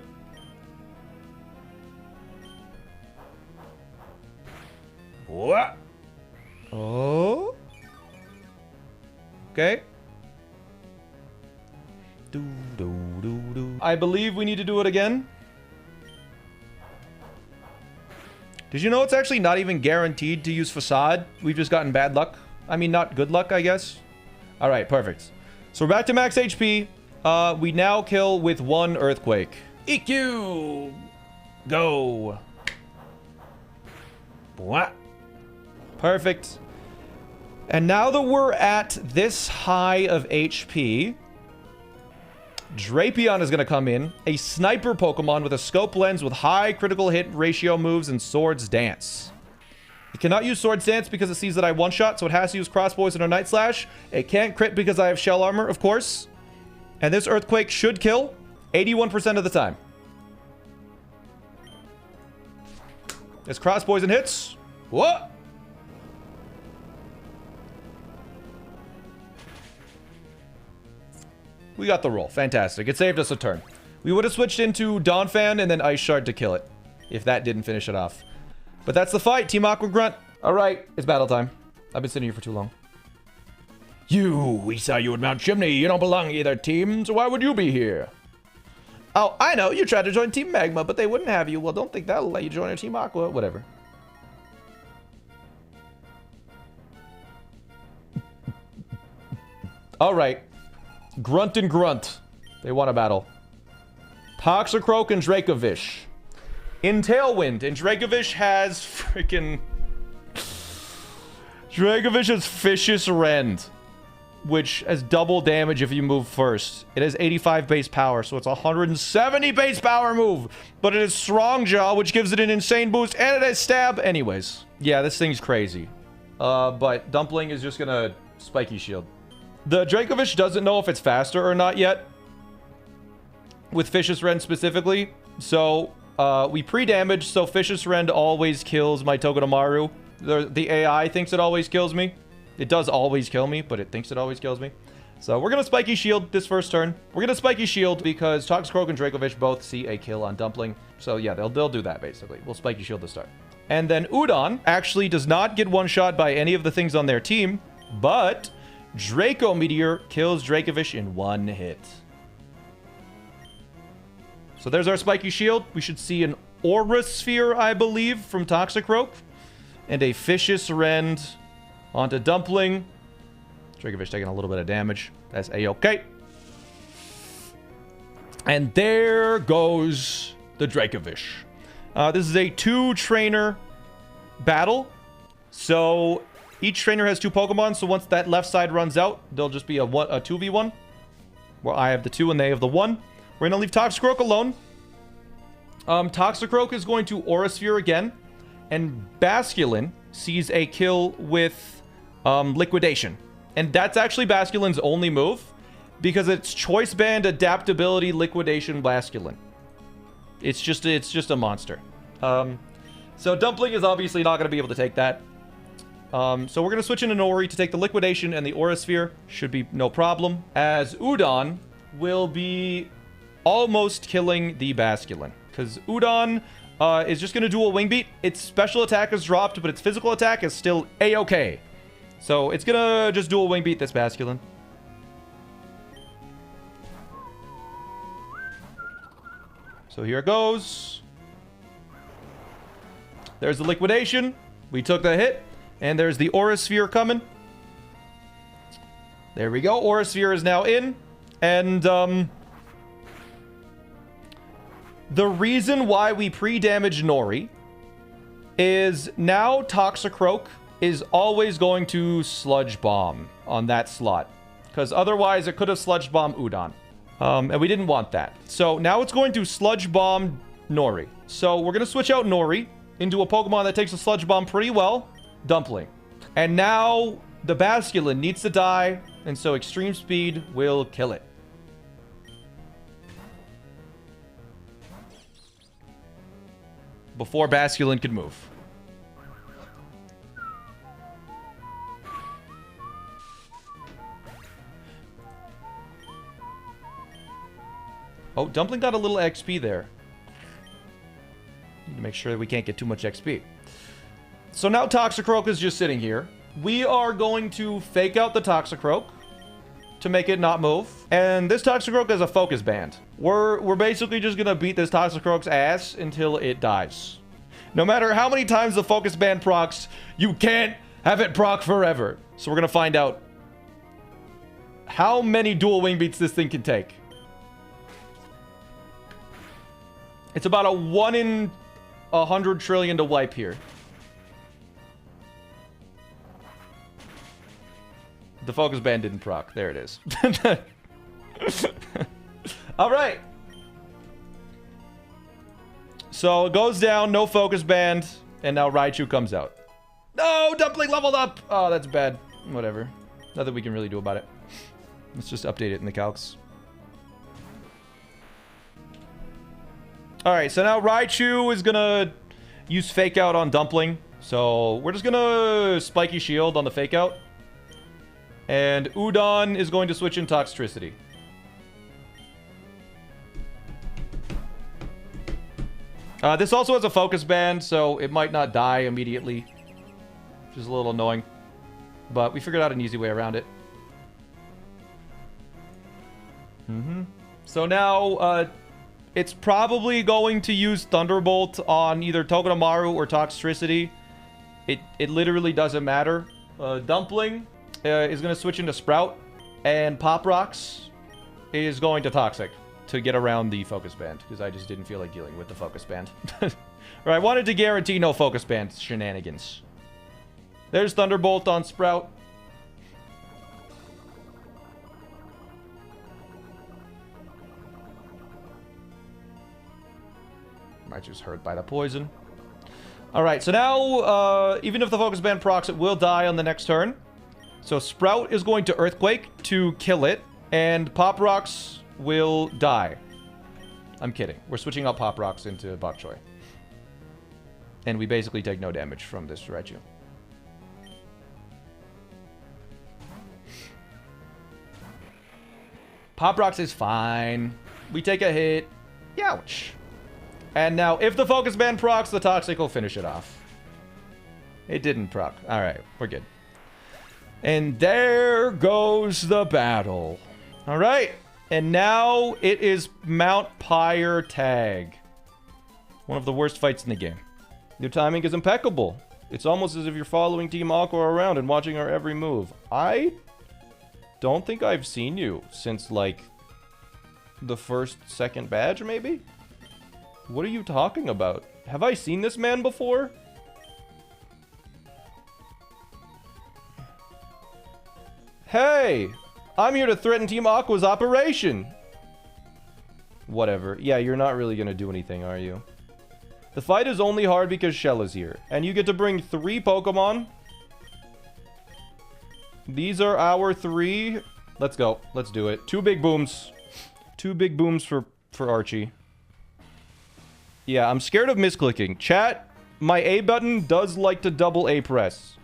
What? Oh. Okay. I believe we need to do it again. Did you know it's actually not even guaranteed to use Facade? We've just gotten bad luck. I mean, not good luck, I guess. All right, perfect. So we're back to max HP. We now kill with 1 Earthquake. EQ! Go! What? Perfect. And now that we're at this high of HP, Drapion is going to come in, a sniper Pokemon with a scope lens with high critical hit ratio moves and Swords Dance. It cannot use Swords Dance because it sees that I one-shot, so it has to use Cross Poison or Night Slash. It can't crit because I have Shell Armor, of course. And this Earthquake should kill 81% of the time. This Cross Poison hits. What? We got the roll. Fantastic. It saved us a turn. We would have switched into Donphan and then Ice Shard to kill it, if that didn't finish it off. But that's the fight, Team Aqua Grunt. All right, it's battle time. I've been sitting here for too long. We saw you at Mount Chimney. You don't belong either team, so why would you be here? Oh, I know. You tried to join Team Magma, but they wouldn't have you. Well, don't think that'll let you join a Team Aqua. Whatever. All right. Grunt and Grunt. They want a battle. Toxicroak and Dracovish. In Tailwind, and Dracovish has freaking... Dracovish has Vicious Rend, which has double damage if you move first. It has 85 base power, so it's a 170 base power move. But it has Strong Jaw, which gives it an insane boost, and it has Stab. Anyways, yeah, this thing's crazy. But Dumpling is just gonna Spiky Shield. The Dracovish doesn't know if it's faster or not yet, with Vicious Rend specifically. So, we pre-damage, so Vicious Rend always kills my Togedemaru. The AI thinks it always kills me. It does always kill me, but it thinks it always kills me. So we're going to Spiky Shield this first turn. We're going to Spiky Shield because Toxicroak and Dracovish both see a kill on Dumpling. So yeah, they'll do that basically. We'll Spiky Shield to start. And then Udon actually does not get one-shot by any of the things on their team, but Draco Meteor kills Dracovish in 1 hit. So there's our Spiky Shield. We should see an Aura Sphere, I believe, from Toxicroak. And a Vicious Rend onto Dumpling. Dracovish taking a little bit of damage. That's A-okay. And there goes the Dracovish. This is a 2-trainer battle. So each trainer has 2 Pokemon. So once that left side runs out, there'll just be a 2v1. Where I have the 2 and they have the 1. We're going to leave Toxicroak alone. Toxicroak is going to Aura Sphere again. And Basculin sees a kill with Liquidation. And that's actually Basculin's only move. Because it's Choice Band, Adaptability, Liquidation, Basculin. It's just a monster. So Dumpling is obviously not going to be able to take that. So we're going to switch into Nori to take the Liquidation and the Aura Sphere. Should be no problem. As Udon will be almost killing the Basculin. Because Udon is just going to do a Wing Beat. Its special attack is dropped, but its physical attack is still A-okay. So it's going to just do a Wing Beat this Basculin. So here it goes. There's the Liquidation. We took the hit. And there's the Aura Sphere coming. There we go. Aura Sphere is now in. And, The reason why we pre-damaged Nori is now Toxicroak is always going to Sludge Bomb on that slot. Because otherwise it could have Sludge Bomb Udon. And we didn't want that. So now it's going to Sludge Bomb Nori. So we're going to switch out Nori into a Pokemon that takes a Sludge Bomb pretty well. Dumpling. And now the Basculin needs to die. And so Extreme Speed will kill it. Before Basculin could move. Oh, Dumpling got a little XP there. Need to make sure that we can't get too much XP. So now Toxicroak is just sitting here. We are going to fake out the Toxicroak to make it not move. And this Toxicroak is a Focus Band. We're basically just gonna beat this Toxicroak's ass until it dies. No matter how many times the Focus Band procs, you can't have it proc forever. So we're gonna find out how many dual wing beats this thing can take. It's about a 1 in 100 trillion to wipe here. The Focus Band didn't proc. There it is. All right. So it goes down, no Focus Band, and now Raichu comes out. No, Dumpling leveled up. Oh, that's bad. Whatever. Nothing we can really do about it. Let's just update it in the calcs. All right, so now Raichu is gonna use Fake Out on Dumpling. So we're just gonna Spiky Shield on the Fake Out. And Udon is going to switch in Toxtricity. This also has a Focus Band, so it might not die immediately. Which is a little annoying. But we figured out an easy way around it. So now, it's probably going to use Thunderbolt on either Togedemaru or Toxtricity. It literally doesn't matter. Dumpling is going to switch into Sprout. And Pop Rocks is going to Toxic to get around the Focus Band. Because I just didn't feel like dealing with the Focus Band. Or I wanted to guarantee no Focus Band shenanigans. There's Thunderbolt on Sprout. Raichu's hurt by the poison. Alright, so now, even if the Focus Band procs, it will die on the next turn. So Sprout is going to Earthquake to kill it, and Pop Rocks will die. I'm kidding. We're switching out Pop Rocks into Bok Choy. And we basically take no damage from this Raichu. Pop Rocks is fine. We take a hit. Ouch. And now, if the Focus Band procs, the Toxic will finish it off. It didn't proc. Alright, we're good. And there goes the battle. Alright. And now it is Mount Pyre Tag. One of the worst fights in the game. Your timing is impeccable. It's almost as if you're following Team Aqua around and watching our every move. I don't think I've seen you since, like, the second badge, maybe? What are you talking about? Have I seen this man before? Hey! I'm here to threaten Team Aqua's operation! Whatever. Yeah, you're not really gonna do anything, are you? The fight is only hard because Shell is here. And you get to bring 3 Pokemon. These are our 3. Let's go. Let's do it. 2 big booms. 2 big booms for Archie. Yeah, I'm scared of misclicking. Chat, my A button does like to double A press.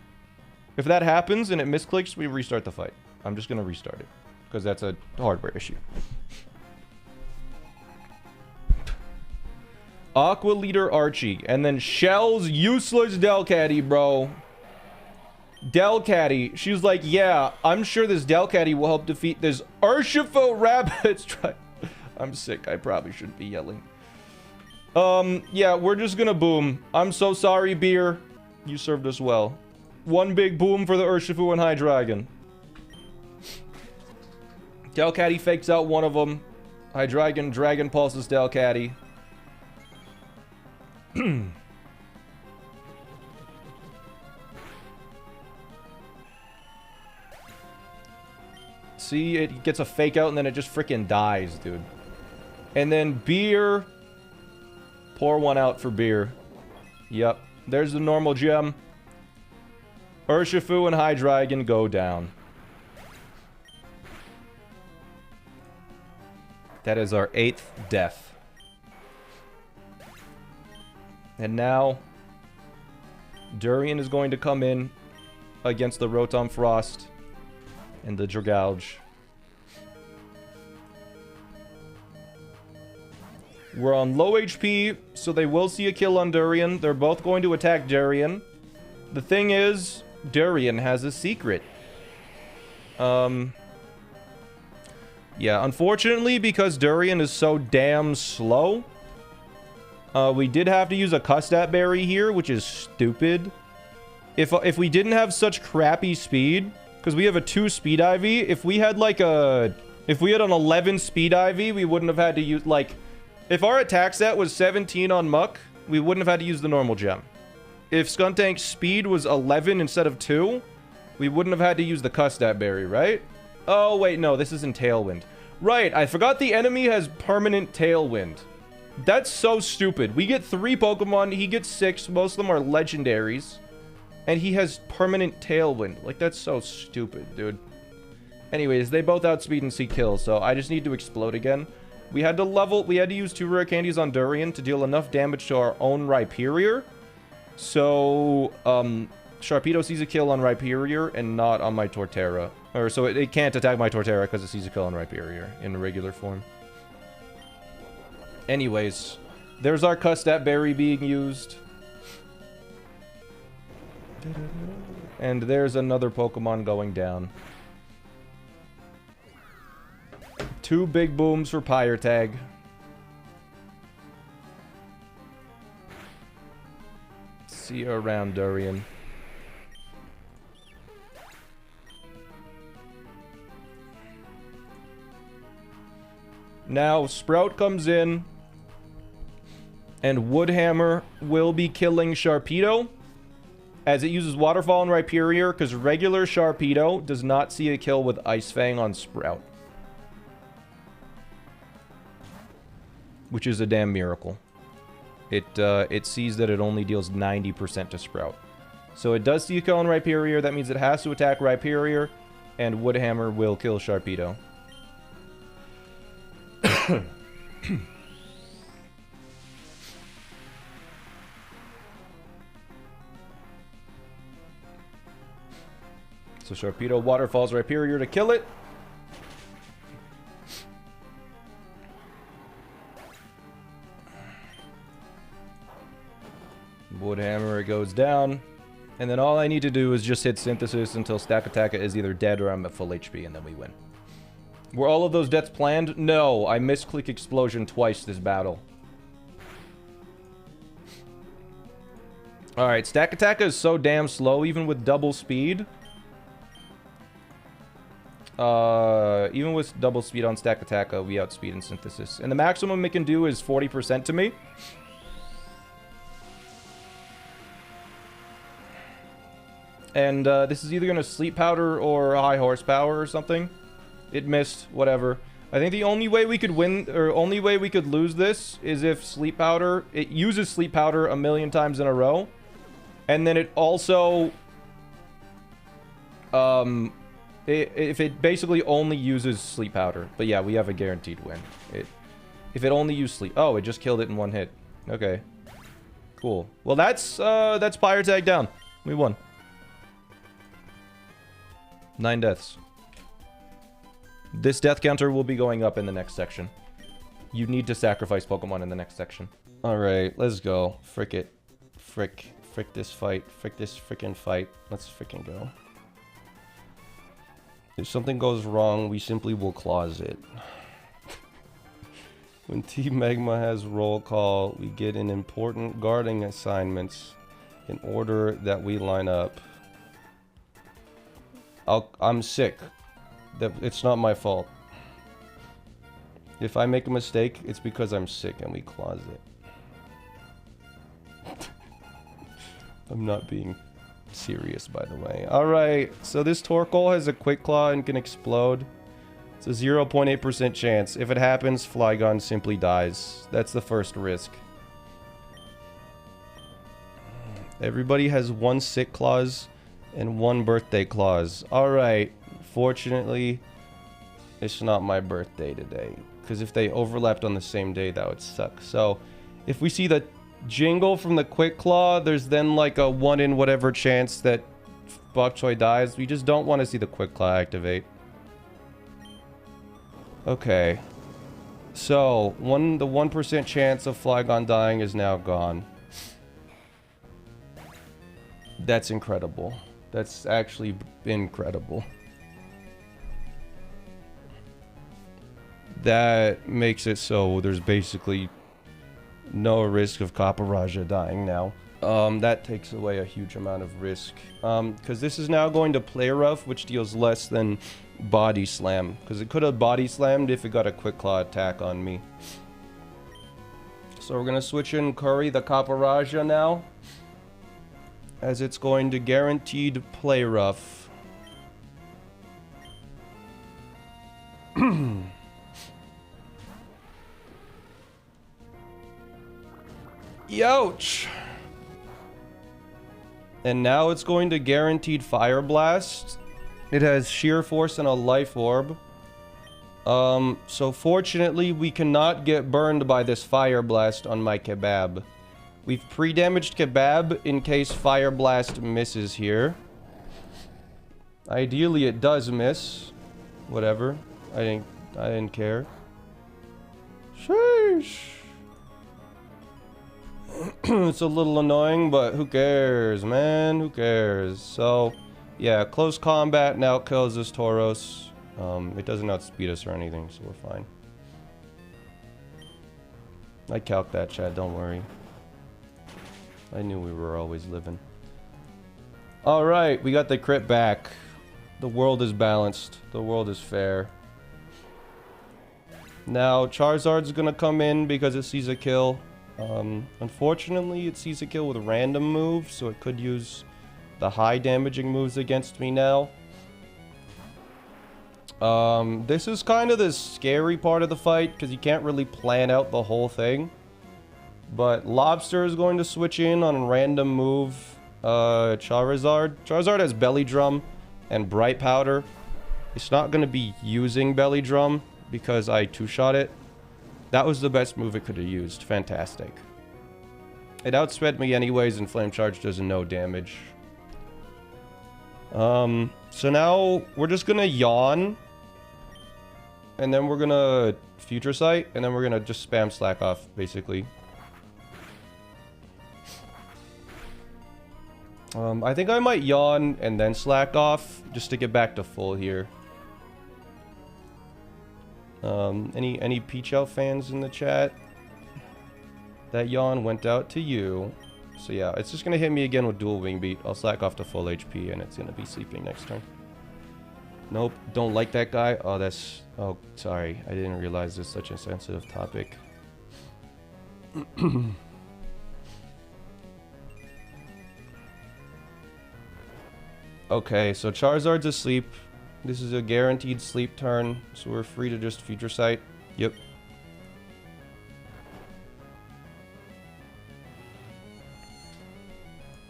If that happens and it misclicks, we restart the fight. I'm just going to restart it. Because that's a hardware issue. Aqua Leader Archie. And then Shell's useless Delcatty, bro. Delcatty. She's like, yeah, I'm sure this Delcatty will help defeat this Urshifu Rabbit's try. I'm sick. I probably shouldn't be yelling. Yeah, we're just gonna boom. I'm so sorry, Beer. You served us well. 1 big boom for the Urshifu and Hydreigon. Delcatty fakes out one of them. Hydreigon Dragon Pulses Delcatty. See, it gets a fake out and then it just freaking dies, dude. And then beer. Pour one out for beer. Yep. There's the normal gem. Urshifu and Hydreigon go down. That is our 8th death. And now, Durian is going to come in against the Rotom Frost and the Dragouge. We're on low HP, so they will see a kill on Durian. They're both going to attack Durian. The thing is, Durian has a secret. Yeah, unfortunately, because Durian is so damn slow, we did have to use a Custat Berry here, which is stupid. If we didn't have such crappy speed, because we have a 2 speed IV, if we had like a... If we had an 11 speed IV, we wouldn't have had to use, like... If our attack stat was 17 on Muck, we wouldn't have had to use the normal gem. If Skuntank's speed was 11 instead of 2, we wouldn't have had to use the Custat Berry, right? Oh, wait, no, this isn't Tailwind. Right, I forgot the enemy has permanent Tailwind. That's so stupid. We get 3 Pokemon, he gets 6, most of them are legendaries. And he has permanent Tailwind. Like, that's so stupid, dude. Anyways, they both outspeed and see kill, so I just need to explode again. We had to use 2 rare candies on Durian to deal enough damage to our own Rhyperior. So, Sharpedo sees a kill on Rhyperior and not on my Torterra. Or, so it can't attack my Torterra because it sees a kill on Rhyperior in regular form. Anyways, there's our Custat Berry being used. And there's another Pokemon going down. 2 big booms for Pyre Tag. See you around, Durian. Now, Sprout comes in. And Woodhammer will be killing Sharpedo. As it uses Waterfall and Rhyperior, because regular Sharpedo does not see a kill with Ice Fang on Sprout. Which is a damn miracle. It sees that it only deals 90% to Sprout. So it does see a kill on Rhyperior. That means it has to attack Rhyperior. And Woodhammer will kill Sharpedo. So Sharpedo waterfalls Rhyperior to kill it. Woodhammer goes down. And then all I need to do is just hit Synthesis until Stakataka is either dead or I'm at full HP, and then we win. Were all of those deaths planned? No, I misclick Explosion twice this battle. Alright, Stakataka is so damn slow, even with double speed. Even with double speed on Stakataka, we outspeed in Synthesis. And the maximum it can do is 40% to me. And this is either going to Sleep Powder or High Horsepower or something. It missed, whatever. I think the only way we could win, or only way we could lose this is if Sleep Powder, it uses Sleep Powder a million times in a row. And then it also, if it basically only uses Sleep Powder. But yeah, we have a guaranteed win. If it only used Sleep, oh, it just killed it in one hit. Okay. Cool. Well, that's Pyre Tag down. We won. 9 deaths. This death counter will be going up in the next section. You need to sacrifice Pokemon in the next section. Alright, let's go. Frick it. Frick this fight. Frick this frickin' fight. Let's frickin' go. If something goes wrong, we simply will clause it. When Team Magma has roll call, we get an important guarding assignments in order that we line up. I'm sick. It's not my fault. If I make a mistake, it's because I'm sick and we clause it. I'm not being serious, by the way. Alright, so this Torkoal has a Quick Claw and can explode. It's a 0.8% chance. If it happens, Flygon simply dies. That's the first risk. Everybody has 1 Sick Clause and 1 Birthday Clause. Alright, fortunately, it's not my birthday today. Because if they overlapped on the same day, that would suck. So, if we see the jingle from the Quick Claw, there's then like a 1 in whatever chance that Bok Choy dies. We just don't want to see the Quick Claw activate. Okay. So, the 1% chance of Flygon dying is now gone. That's incredible. That's actually incredible. That makes it so there's basically no risk of Kaparaja dying now. That takes away a huge amount of risk. Because this is now going to Play Rough, which deals less than Body Slam. Because it could have Body Slammed if it got a Quick Claw attack on me. So we're going to switch in Curry the Kaparaja now. As it's going to guaranteed Play Rough. Youch! And now it's going to guaranteed Fire Blast. It has Sheer Force and a Life Orb. So fortunately, we cannot get burned by this Fire Blast on my Kebab. We've pre-damaged Kebab in case Fire Blast misses here. Ideally, it does miss. Whatever. I didn't care. Sheesh. It's a little annoying, but who cares, man? Who cares? So, yeah, close combat now kills this Tauros. It doesn't outspeed us or anything, so we're fine. I calc that, Chad, don't worry. I knew we were always living. Alright, we got the crit back. The world is balanced. The world is fair. Now, Charizard's gonna come in because it sees a kill. Unfortunately, it sees a kill with a random move, so it could use the high damaging moves against me now. This is kind of the scary part of the fight, because you can't really plan out the whole thing. But Lobster is going to switch in on a random move. Charizard. Charizard has Belly Drum and Bright Powder. It's not going to be using Belly Drum because I two-shot it. That was the best move it could have used. Fantastic. It outsped me anyways, and Flame Charge does no damage. So now we're just going to Yawn. And then we're going to Future Sight. And then we're going to just spam Slack Off, basically. I think I might Yawn and then Slack Off just to get back to full here. Any Peach Out fans in the chat? That Yawn went out to you. So yeah, it's just gonna hit me again with Dual Wing Beat. I'll Slack Off to full HP and it's gonna be sleeping next turn. Nope, don't like that guy. Oh, that's... Oh, sorry. I didn't realize this is such a sensitive topic. Okay, so Charizard's asleep. This is a guaranteed sleep turn, so we're free to just Future Sight. Yep.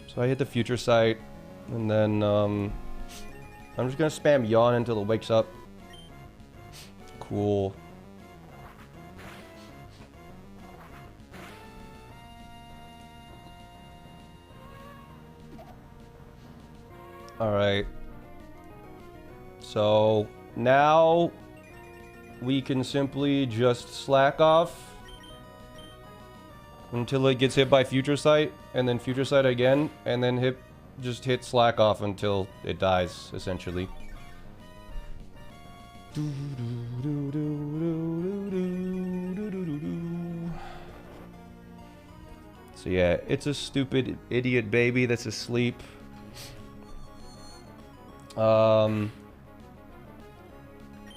So I hit the Future Sight, and then I'm just gonna spam Yawn until it wakes up. Cool. Alright. So now we can simply just Slack Off until it gets hit by Future Sight, and then Future Sight again, and then just hit Slack Off until it dies, essentially. So yeah, it's a stupid idiot baby that's asleep.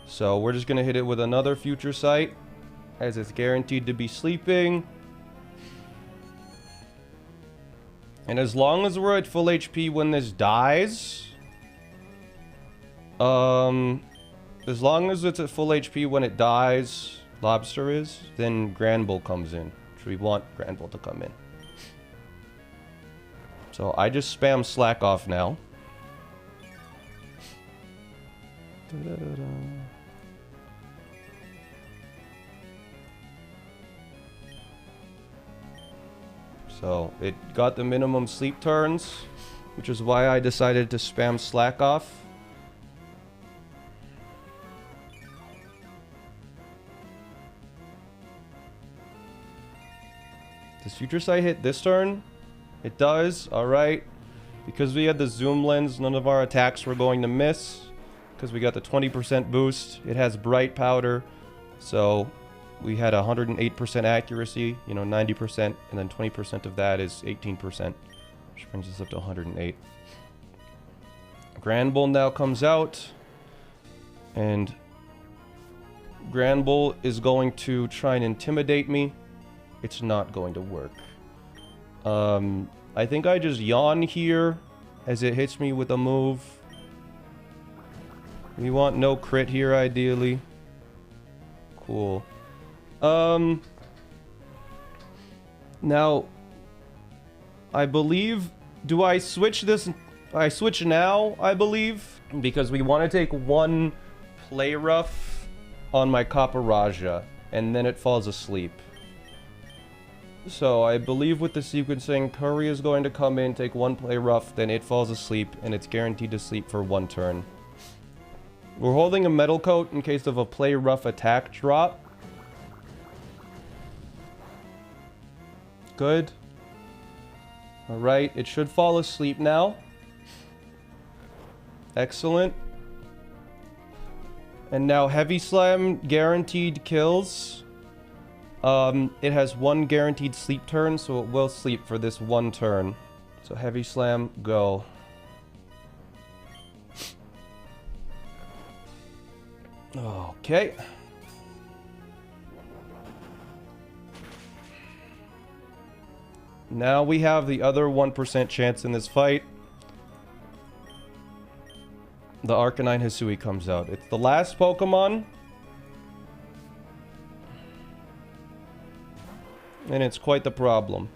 So we're just gonna hit it with another Future Sight, as it's guaranteed to be sleeping. And as long as we're at full HP when this dies... as long as it's at full HP when it dies, Lobster is, then Granbull comes in. Which we want Granbull to come in. So I just spam Slack off now. Da-da-da-da. So it got the minimum sleep turns, which is why I decided to spam Slack off. Does Future Sight hit this turn? It does, alright. Because we had the zoom lens, none of our attacks were going to miss. Because we got the 20% boost. It has Bright Powder, so we had 108% accuracy, you know, 90%, and then 20% of that is 18%, which brings us up to 108. Granbull now comes out, and Granbull is going to try and intimidate me. It's not going to work. I think I just yawn here as it hits me with a move. We want no crit here, ideally. Cool. Now, I believe... Do I switch this? I switch now, I believe. Because we want to take one play rough on my Kaparaja, and then it falls asleep. So I believe with the sequencing, Curry is going to come in, take one play rough, then it falls asleep, and it's guaranteed to sleep for one turn. We're holding a Metal Coat in case of a play rough attack drop. Good. Alright, it should fall asleep now. Excellent. And now Heavy Slam guaranteed kills. It has one guaranteed sleep turn, so it will sleep for this one turn. So Heavy Slam, go. Okay. Now we have the other 1% chance in this fight. The Arcanine Hisui comes out. It's the last Pokemon. And it's quite the problem.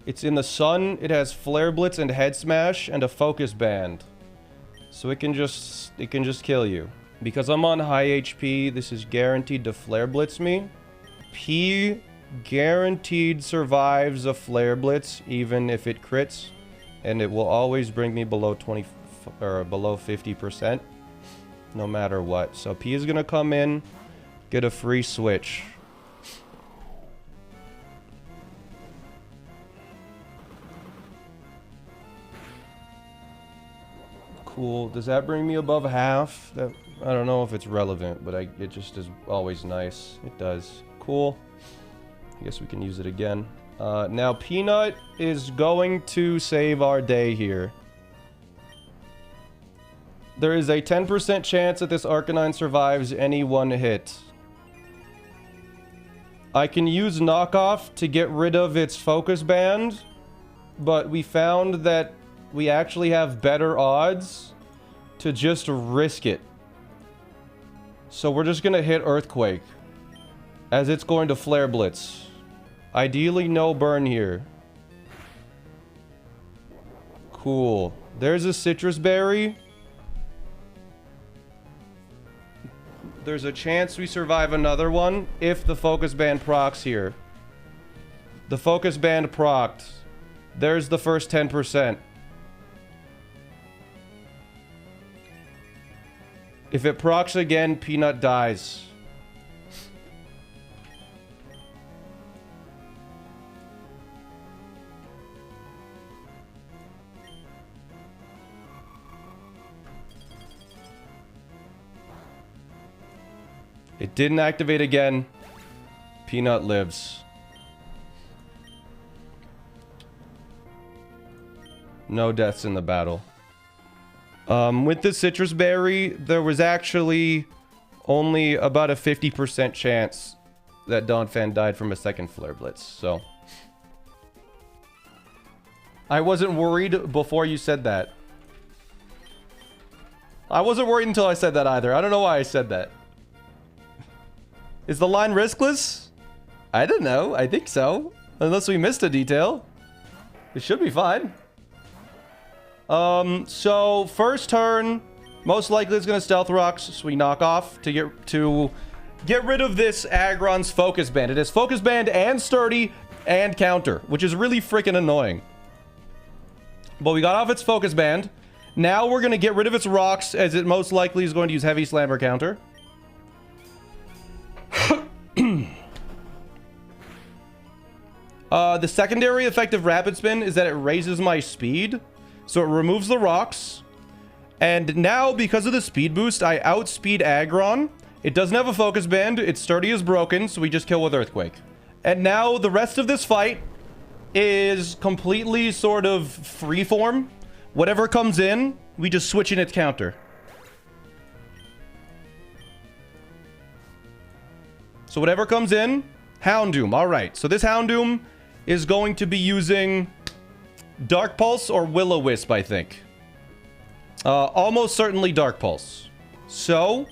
It's in the sun. It has Flare Blitz and Head Smash and a Focus Band. So it can just kill you. Because I'm on high HP, this is guaranteed to Flare Blitz me. P guaranteed survives a Flare Blitz even if it crits, and it will always bring me below 20 or below 50% no matter what. So P is going to come in, get a free switch. Cool. Does that bring me above half? That, I don't know if it's relevant, but it just is always nice. It does. Cool. I guess we can use it again. Now Peanut is going to save our day here. There is a 10% chance that this Arcanine survives any one hit. I can use Knockoff to get rid of its Focus Band, but we found that we actually have better odds to just risk it. So we're just gonna hit Earthquake, as it's going to Flare Blitz. Ideally, no burn here. Cool. There's a Citrus Berry. There's a chance we survive another one if the Focus Band procs here. The Focus Band procced. There's the first 10%. If it procs again, Peanut dies. It didn't activate again. Peanut lives. No deaths in the battle. With the Citrus Berry, there was actually only about a 50% chance that Donphan died from a second Flare Blitz. So, I wasn't worried before you said that. I wasn't worried until I said that either. I don't know why I said that. Is the line riskless? I don't know. I think so. Unless we missed a detail. It should be fine. So first turn, most likely it's gonna stealth rocks, so we knock off to get rid of this Aggron's focus band. It has focus band and sturdy and counter, which is really freaking annoying. But we got off its focus band. Now we're gonna get rid of its rocks, as it most likely is going to use heavy slammer counter. The secondary effect of rapid spin is that it raises my speed. So it removes the rocks. And now, because of the speed boost, I outspeed Aggron. It doesn't have a focus band. Its sturdy is broken, so we just kill with Earthquake. And now the rest of this fight is completely sort of freeform. Whatever comes in, we just switch in its counter. So whatever comes in, Houndoom. All right, so this Houndoom is going to be using Dark Pulse or Will-O-Wisp, I think. Almost certainly Dark Pulse. So,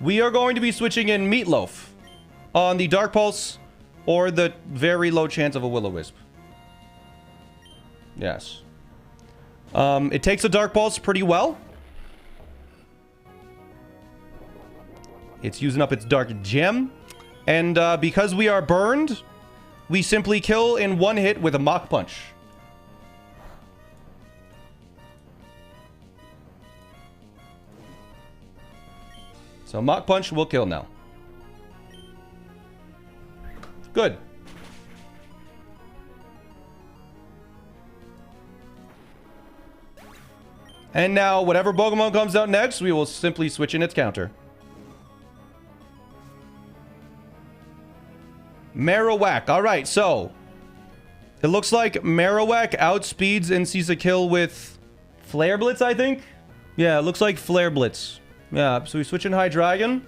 we are going to be switching in Meatloaf on the Dark Pulse or the very low chance of a Will-O-Wisp. Yes. It takes a Dark Pulse pretty well. It's using up its Dark Gem. And because we are burned, we simply kill in one hit with a Mach Punch. So Mach Punch will kill now. Good. And now, whatever Pokemon comes out next, we will simply switch in its counter. Marowak. Alright, so it looks like Marowak outspeeds and sees a kill with Flare Blitz, I think? Yeah, it looks like Flare Blitz. Yeah, so we switch in Hydreigon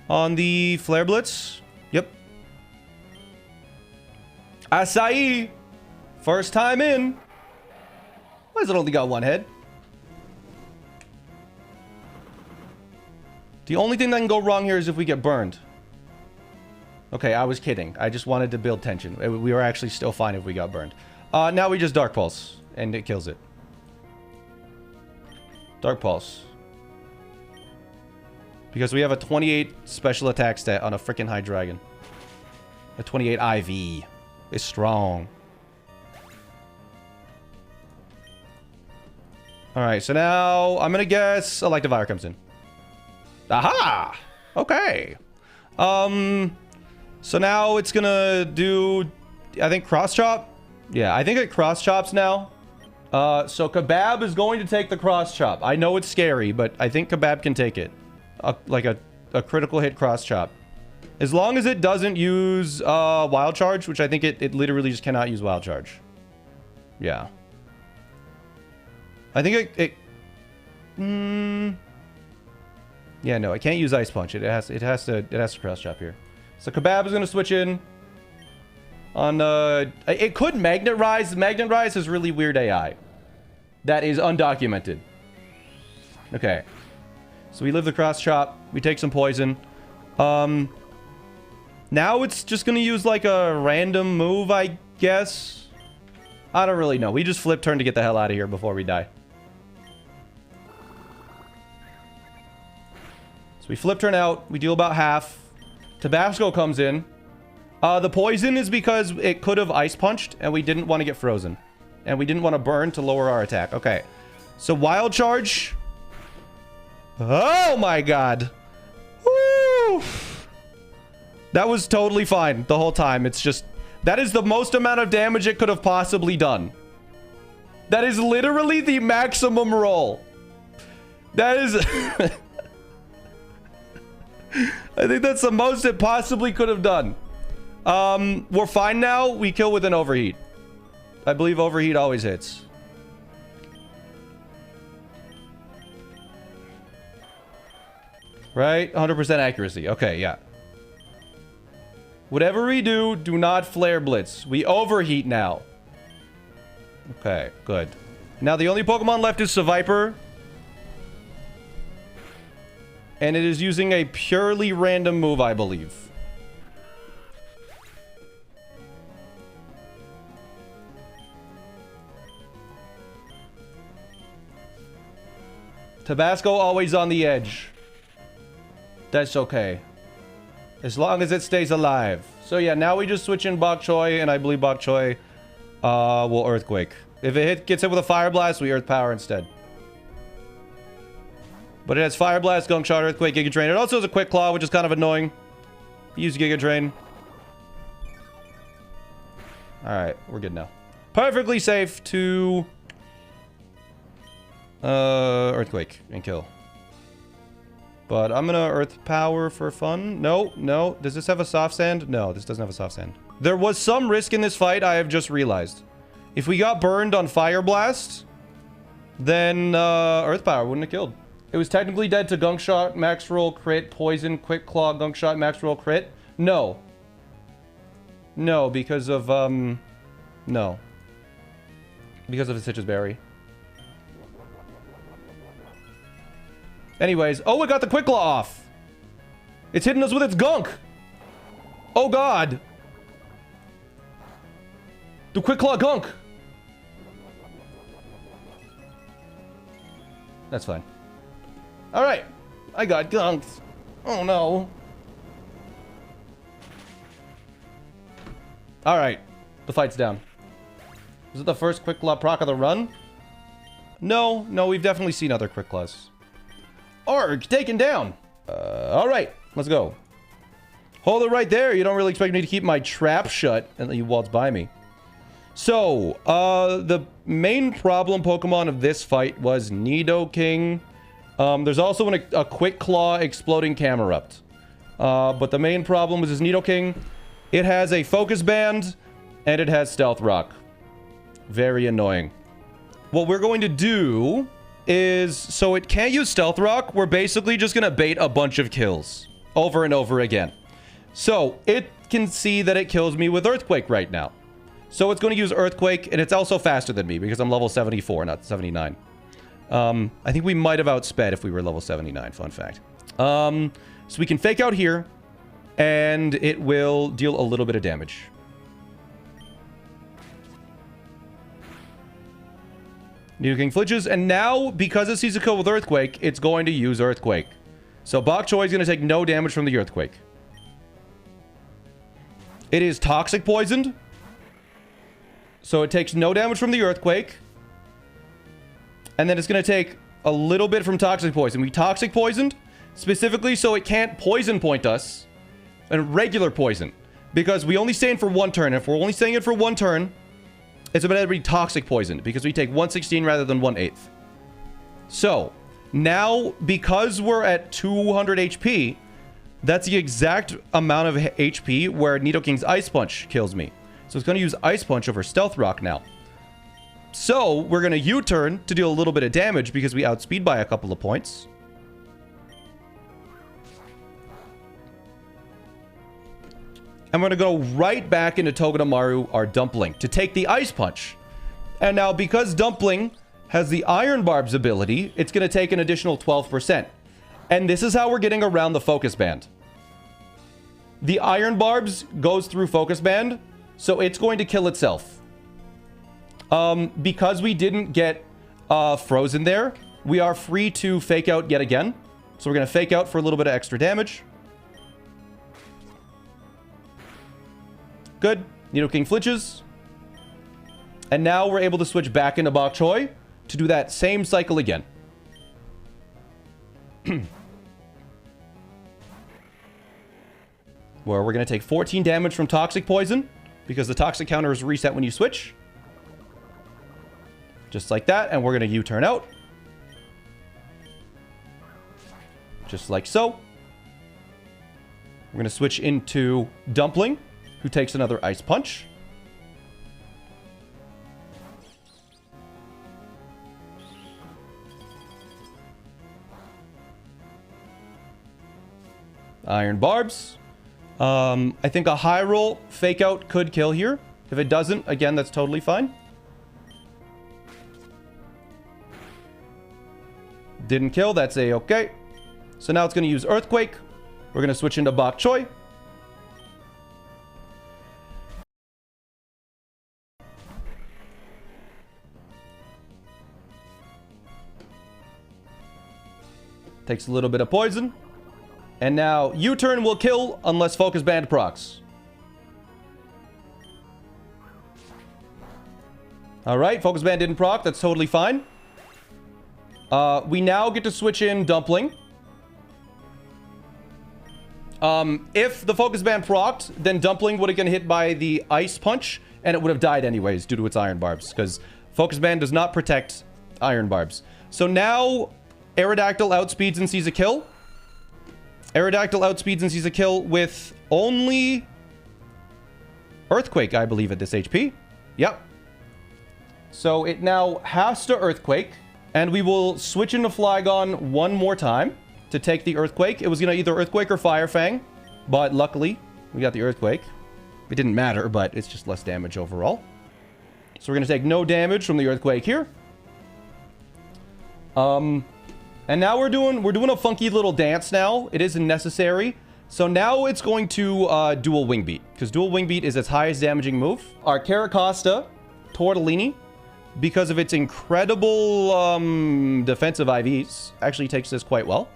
on the Flare Blitz. Yep. Acai! First time in. Why has it only got one head? The only thing that can go wrong here is if we get burned. Okay, I was kidding. I just wanted to build tension. We were actually still fine if we got burned. Now we just Dark Pulse, and it kills it. Dark Pulse. Because we have a 28 special attack stat on a freaking Hydreigon. A 28 IV. It's strong. Alright, so now I'm gonna guess Electivire comes in. Aha! Okay. So now it's gonna do, I think, Cross Chop. Yeah, I think it Cross Chops now. So Kebab is going to take the Cross Chop. I know it's scary, but I think Kebab can take it. Like a critical hit Cross Chop. As long as it doesn't use Wild Charge, which I think it literally just cannot use Wild Charge. Yeah. I think yeah, no, it can't use Ice Punch. It has to Cross Chop here. So Kebab is going to switch in on it could Magnet Rise. Magnet Rise has really weird AI that is undocumented. Okay. So we live the Cross Chop. We take some poison. Now it's just going to use like a random move, I guess. I don't really know. We just flip turn to get the hell out of here before we die. So we flip turn out. We deal about half. Tabasco comes in. The poison is because it could have Ice Punched, and we didn't want to get frozen. And we didn't want to burn to lower our attack. Okay. So Wild Charge. Oh my god. Woo! That was totally fine the whole time. It's just... that is the most amount of damage it could have possibly done. That is literally the maximum roll. That is... I think that's the most it possibly could have done. We're fine now. We kill with an Overheat. I believe Overheat always hits. Right? 100% accuracy. Okay, yeah. Whatever we do, do not Flare Blitz. We Overheat now. Okay, good. Now the only Pokemon left is Seviper. And it is using a purely random move, I believe. Tabasco always on the edge. That's okay. As long as it stays alive. So yeah, now we just switch in Bok Choy, and I believe Bok Choy will Earthquake. If it gets hit with a Fire Blast, we Earth Power instead. But it has Fire Blast, Gunk Shot, Earthquake, Giga Drain. It also has a Quick Claw, which is kind of annoying. Use Giga Drain. Alright, we're good now. Perfectly safe to... Earthquake and kill. But I'm gonna Earth Power for fun. No, no. Does this have a Soft Sand? No, this doesn't have a Soft Sand. There was some risk in this fight, I have just realized. If we got burned on Fire Blast, then Earth Power wouldn't have killed. It was technically dead to Gunk Shot, Max Roll, Crit, Poison, Quick Claw, Gunk Shot, Max Roll, Crit. No. No, because of, no. Because of the Stitches Berry. Anyways, oh, it got the Quick Claw off. It's hitting us with its gunk. Oh, God. The Quick Claw gunk. That's fine. All right. I got gunked. Oh, no. All right. The fight's down. Is it the first Quick Claw proc of the run? No. No, we've definitely seen other Quick Claws. Arg, taken down. All right, let's go. Hold it right there. You don't really expect me to keep my trap shut and you waltz by me. So, the main problem Pokemon of this fight was Nidoking. There's also a Quick Claw exploding Camerupt. But the main problem was this Nidoking. It has a Focus Band and it has Stealth Rock. Very annoying. What we're going to do is, so it can't use Stealth Rock, we're basically just gonna bait a bunch of kills over and over again. So it can see that it kills me with Earthquake right now. So it's going to use Earthquake, and it's also faster than me because I'm level 74, not 79. I think we might have outsped if we were level 79, fun fact. So we can Fake Out here, and it will deal a little bit of damage. Nidoking flinches, and now, because it sees a kill with Earthquake, it's going to use Earthquake. So Bok Choy is going to take no damage from the Earthquake. It is Toxic Poisoned. So it takes no damage from the Earthquake. And then it's going to take a little bit from Toxic Poison. We Toxic Poisoned, specifically so it can't Poison Point us. And regular Poison. Because we only stay in for one turn. If we're only staying in for one turn, it's about to be Toxic Poisoned, because we take 116 rather than 1/8. So, now, because we're at 200 HP, that's the exact amount of HP where Nidoking's Ice Punch kills me. So it's going to use Ice Punch over Stealth Rock now. So, we're going to U-turn to deal a little bit of damage because we outspeed by a couple of points. And we're going to go right back into Togedemaru, our Dumpling, to take the Ice Punch. And now, because Dumpling has the Iron Barbs ability, it's going to take an additional 12%. And this is how we're getting around the Focus Band. The Iron Barbs goes through Focus Band, so it's going to kill itself. Because we didn't get Frozen there, we are free to Fake Out yet again. So we're going to Fake Out for a little bit of extra damage. Good. Nidoking flinches. And now we're able to switch back into Bok Choy to do that same cycle again. Where we're going to take 14 damage from Toxic Poison, because the Toxic counter is reset when you switch. Just like that, and we're going to U-turn out. Just like so. We're going to switch into Dumpling, who takes another Ice Punch. Iron Barbs. I think a high roll Fake Out could kill here. If it doesn't, again, that's totally fine. Didn't kill. That's a-okay. So now it's going to use Earthquake. We're going to switch into Bok Choy. Takes a little bit of poison. And now U-turn will kill unless Focus Band procs. Alright, Focus Band didn't proc. That's totally fine. We now get to switch in Dumpling. If the Focus Band procced, then Dumpling would have been hit by the Ice Punch, and it would have died anyways due to its Iron Barbs, because Focus Band does not protect Iron Barbs. So now Aerodactyl outspeeds and sees a kill. Aerodactyl outspeeds and sees a kill with only Earthquake, I believe, at this HP. Yep. So it now has to Earthquake, and we will switch into Flygon one more time to take the Earthquake. It was going to either Earthquake or Fire Fang, but luckily we got the Earthquake. It didn't matter, but it's just less damage overall. So we're going to take no damage from the Earthquake here. And now we're doing a funky little dance now. It isn't necessary. So now it's going to Dual Wing Beat, because Dual Wing Beat is its highest damaging move. Our Caracosta, Tortellini, because of its incredible defensive IVs, actually takes this quite well.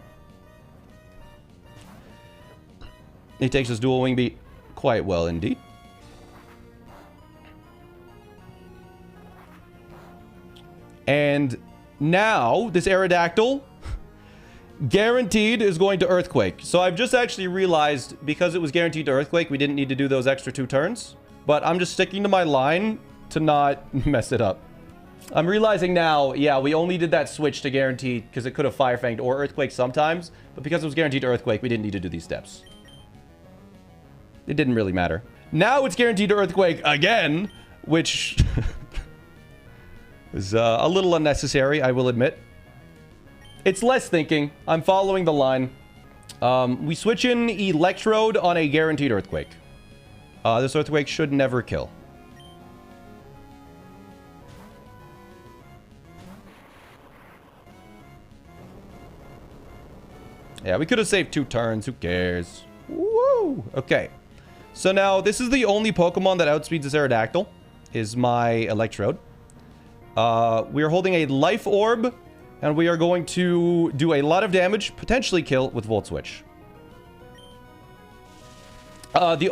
It takes this Dual Wing Beat quite well indeed. And now this Aerodactyl guaranteed is going to Earthquake. So I've just actually realized, because it was guaranteed to Earthquake, we didn't need to do those extra 2 turns. But I'm just sticking to my line to not mess it up. I'm realizing now, yeah, we only did that switch to guaranteed because it could have Fire Fanged or Earthquake sometimes. But because it was guaranteed to Earthquake, we didn't need to do these steps. It didn't really matter. Now it's guaranteed to Earthquake again, which is a little unnecessary, I will admit. It's less thinking. I'm following the line. We switch in Electrode on a guaranteed Earthquake. This Earthquake should never kill. Yeah, we could have saved 2 turns. Who cares? Woo! Okay. So now, this is the only Pokemon that outspeeds this Aerodactyl, is my Electrode. We are holding a Life Orb, and we are going to do a lot of damage, potentially kill with Volt Switch.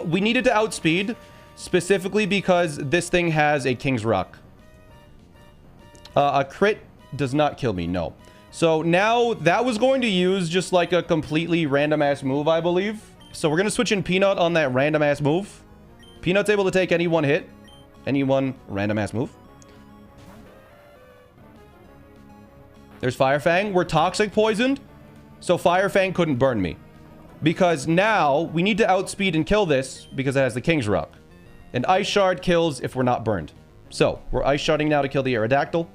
We needed to outspeed, specifically because this thing has a King's Rock. A crit does not kill me, no. So now that was going to use just like a completely random-ass move, I believe. So we're going to switch in Peanut on that random-ass move. Peanut's able to take any one hit. Any one random-ass move. There's Fire Fang. We're Toxic Poisoned, so Fire Fang couldn't burn me. Because now we need to outspeed and kill this because it has the King's Rock. And Ice Shard kills if we're not burned. So we're Ice Sharding now to kill the Aerodactyl.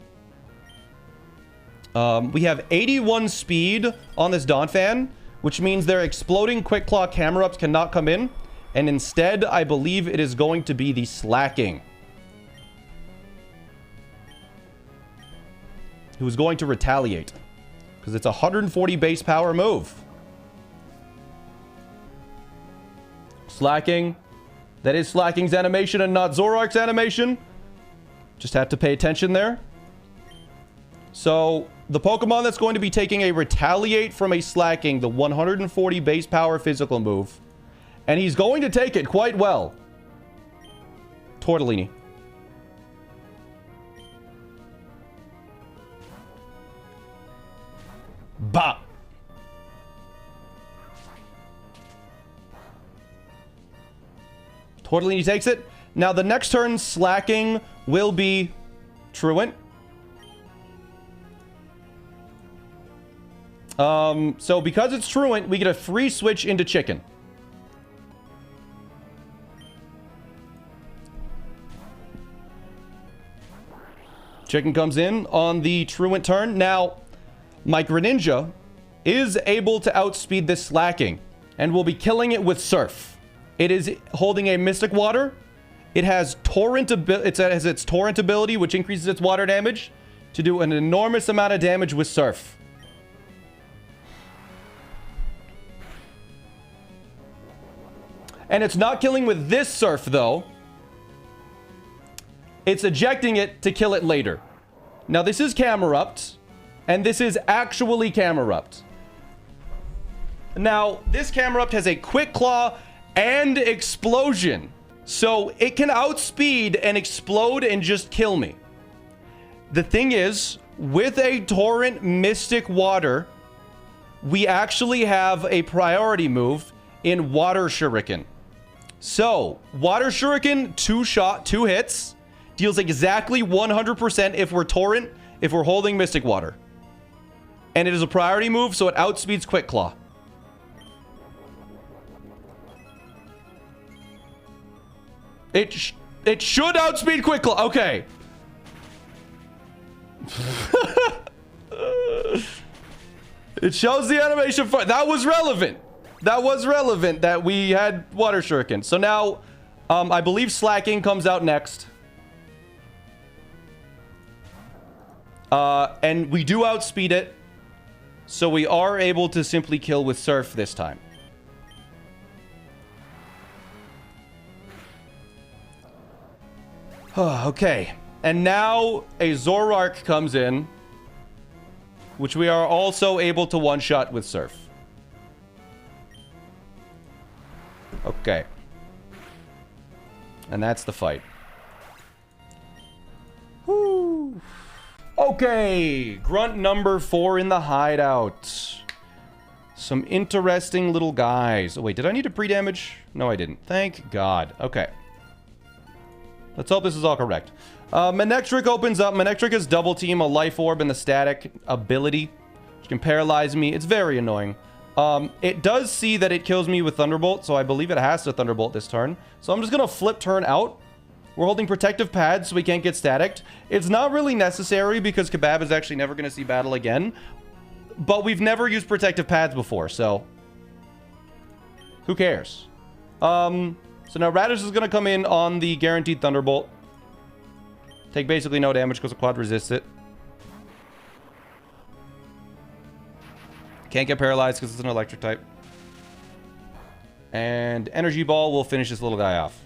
We have 81 speed on this Donphan, which means their exploding Quick Claw Camera-Ups cannot come in. And instead, I believe it is going to be the Slacking, who's going to retaliate, because it's a 140 base power move. Slacking. That is Slacking's animation and not Zoroark's animation. Just have to pay attention there. So, the Pokemon that's going to be taking a Retaliate from a Slacking, the 140 base power physical move. And he's going to take it quite well. Tortellini. Bah! Tortellini takes it. Now, the next turn, Slacking will be Truant. So because it's Truant, we get a free switch into Chicken. Chicken comes in on the Truant turn. Now, my Greninja is able to outspeed this Slacking and will be killing it with Surf. It is holding a Mystic Water. It has Torrent its Torrent ability, which increases its water damage to do an enormous amount of damage with Surf. And it's not killing with this Surf, though. It's ejecting it to kill it later. Now, this is Camerupt, and this is actually Camerupt. Now, this Camerupt has a Quick Claw and Explosion. So, it can outspeed and explode and just kill me. The thing is, with a Torrent Mystic Water, we actually have a priority move in Water Shuriken. So, Water Shuriken, 2 hits, deals exactly 100% if we're Torrent, if we're holding Mystic Water. And it is a priority move, so it outspeeds Quick Claw. It should outspeed Quick Claw. Okay. It shows the animation for that was relevant. That was relevant that we had Water Shuriken. So now, I believe Slacking comes out next. And we do outspeed it. So we are able to simply kill with Surf this time. Okay. And now a Zoroark comes in, which we are also able to one-shot with Surf. Okay. And that's the fight. Woo. Okay. Grunt number 4 in the hideout. Some interesting little guys. Oh, wait. Did I need a pre-damage? No, I didn't. Thank God. Okay. Let's hope this is all correct. Manectric opens up. Manectric is double team, a life orb, and the static ability, which can paralyze me. It's very annoying. It does see that it kills me with Thunderbolt, so I believe it has to Thunderbolt this turn. So I'm just going to flip turn out. We're holding protective pads, so we can't get staticked. It's not really necessary because Kebab is actually never going to see battle again. But we've never used protective pads before, so who cares? So now Radish is going to come in on the guaranteed Thunderbolt. Take basically no damage because the quad resists it. Can't get paralyzed because it's an electric type. And Energy Ball will finish this little guy off.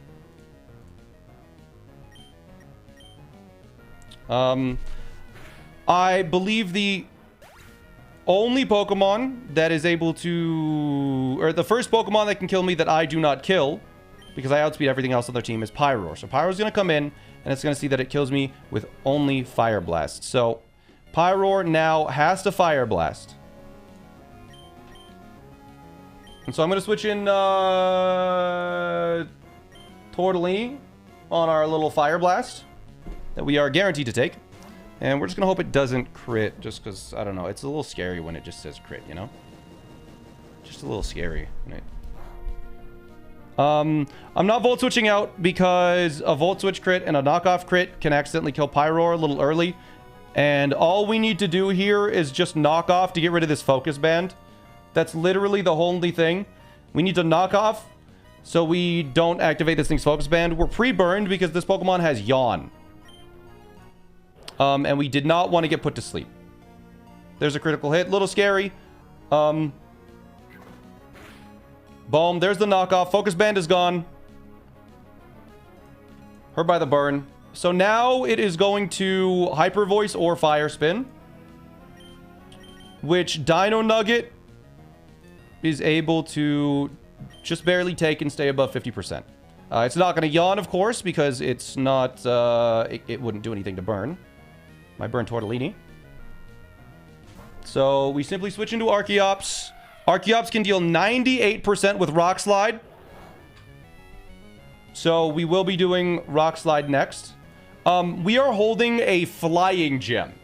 I believe the only Pokemon that is able to... or the first Pokemon that can kill me that I do not kill, because I outspeed everything else on their team, is Pyroar. So Pyroar's going to come in, and it's going to see that it kills me with only Fire Blast. So Pyroar now has to Fire Blast. And so I'm going to switch in Tortellini on our little Fire Blast that we are guaranteed to take. And we're just going to hope it doesn't crit, just because, I don't know, it's a little scary when it just says crit, you know? Just a little scary. Right? I'm not Volt Switching out because a Volt Switch crit and a knockoff crit can accidentally kill Pyroar a little early. And all we need to do here is just knock off to get rid of this Focus Band. That's literally the only thing. We need to knock off so we don't activate this thing's Focus Band. We're pre-burned because this Pokemon has Yawn. And we did not want to get put to sleep. There's a critical hit. Little scary. Boom. There's the knockoff. Focus Band is gone. Hurt by the burn. So now it is going to Hyper Voice or Fire Spin, which Dino Nugget is able to just barely take and stay above 50%. It's not going to Yawn, of course, because it's not... it wouldn't do anything to burn. My burn Tortellini. So we simply switch into Archeops. Archeops can deal 98% with Rock Slide. So we will be doing Rock Slide next. We are holding a Flying Gem.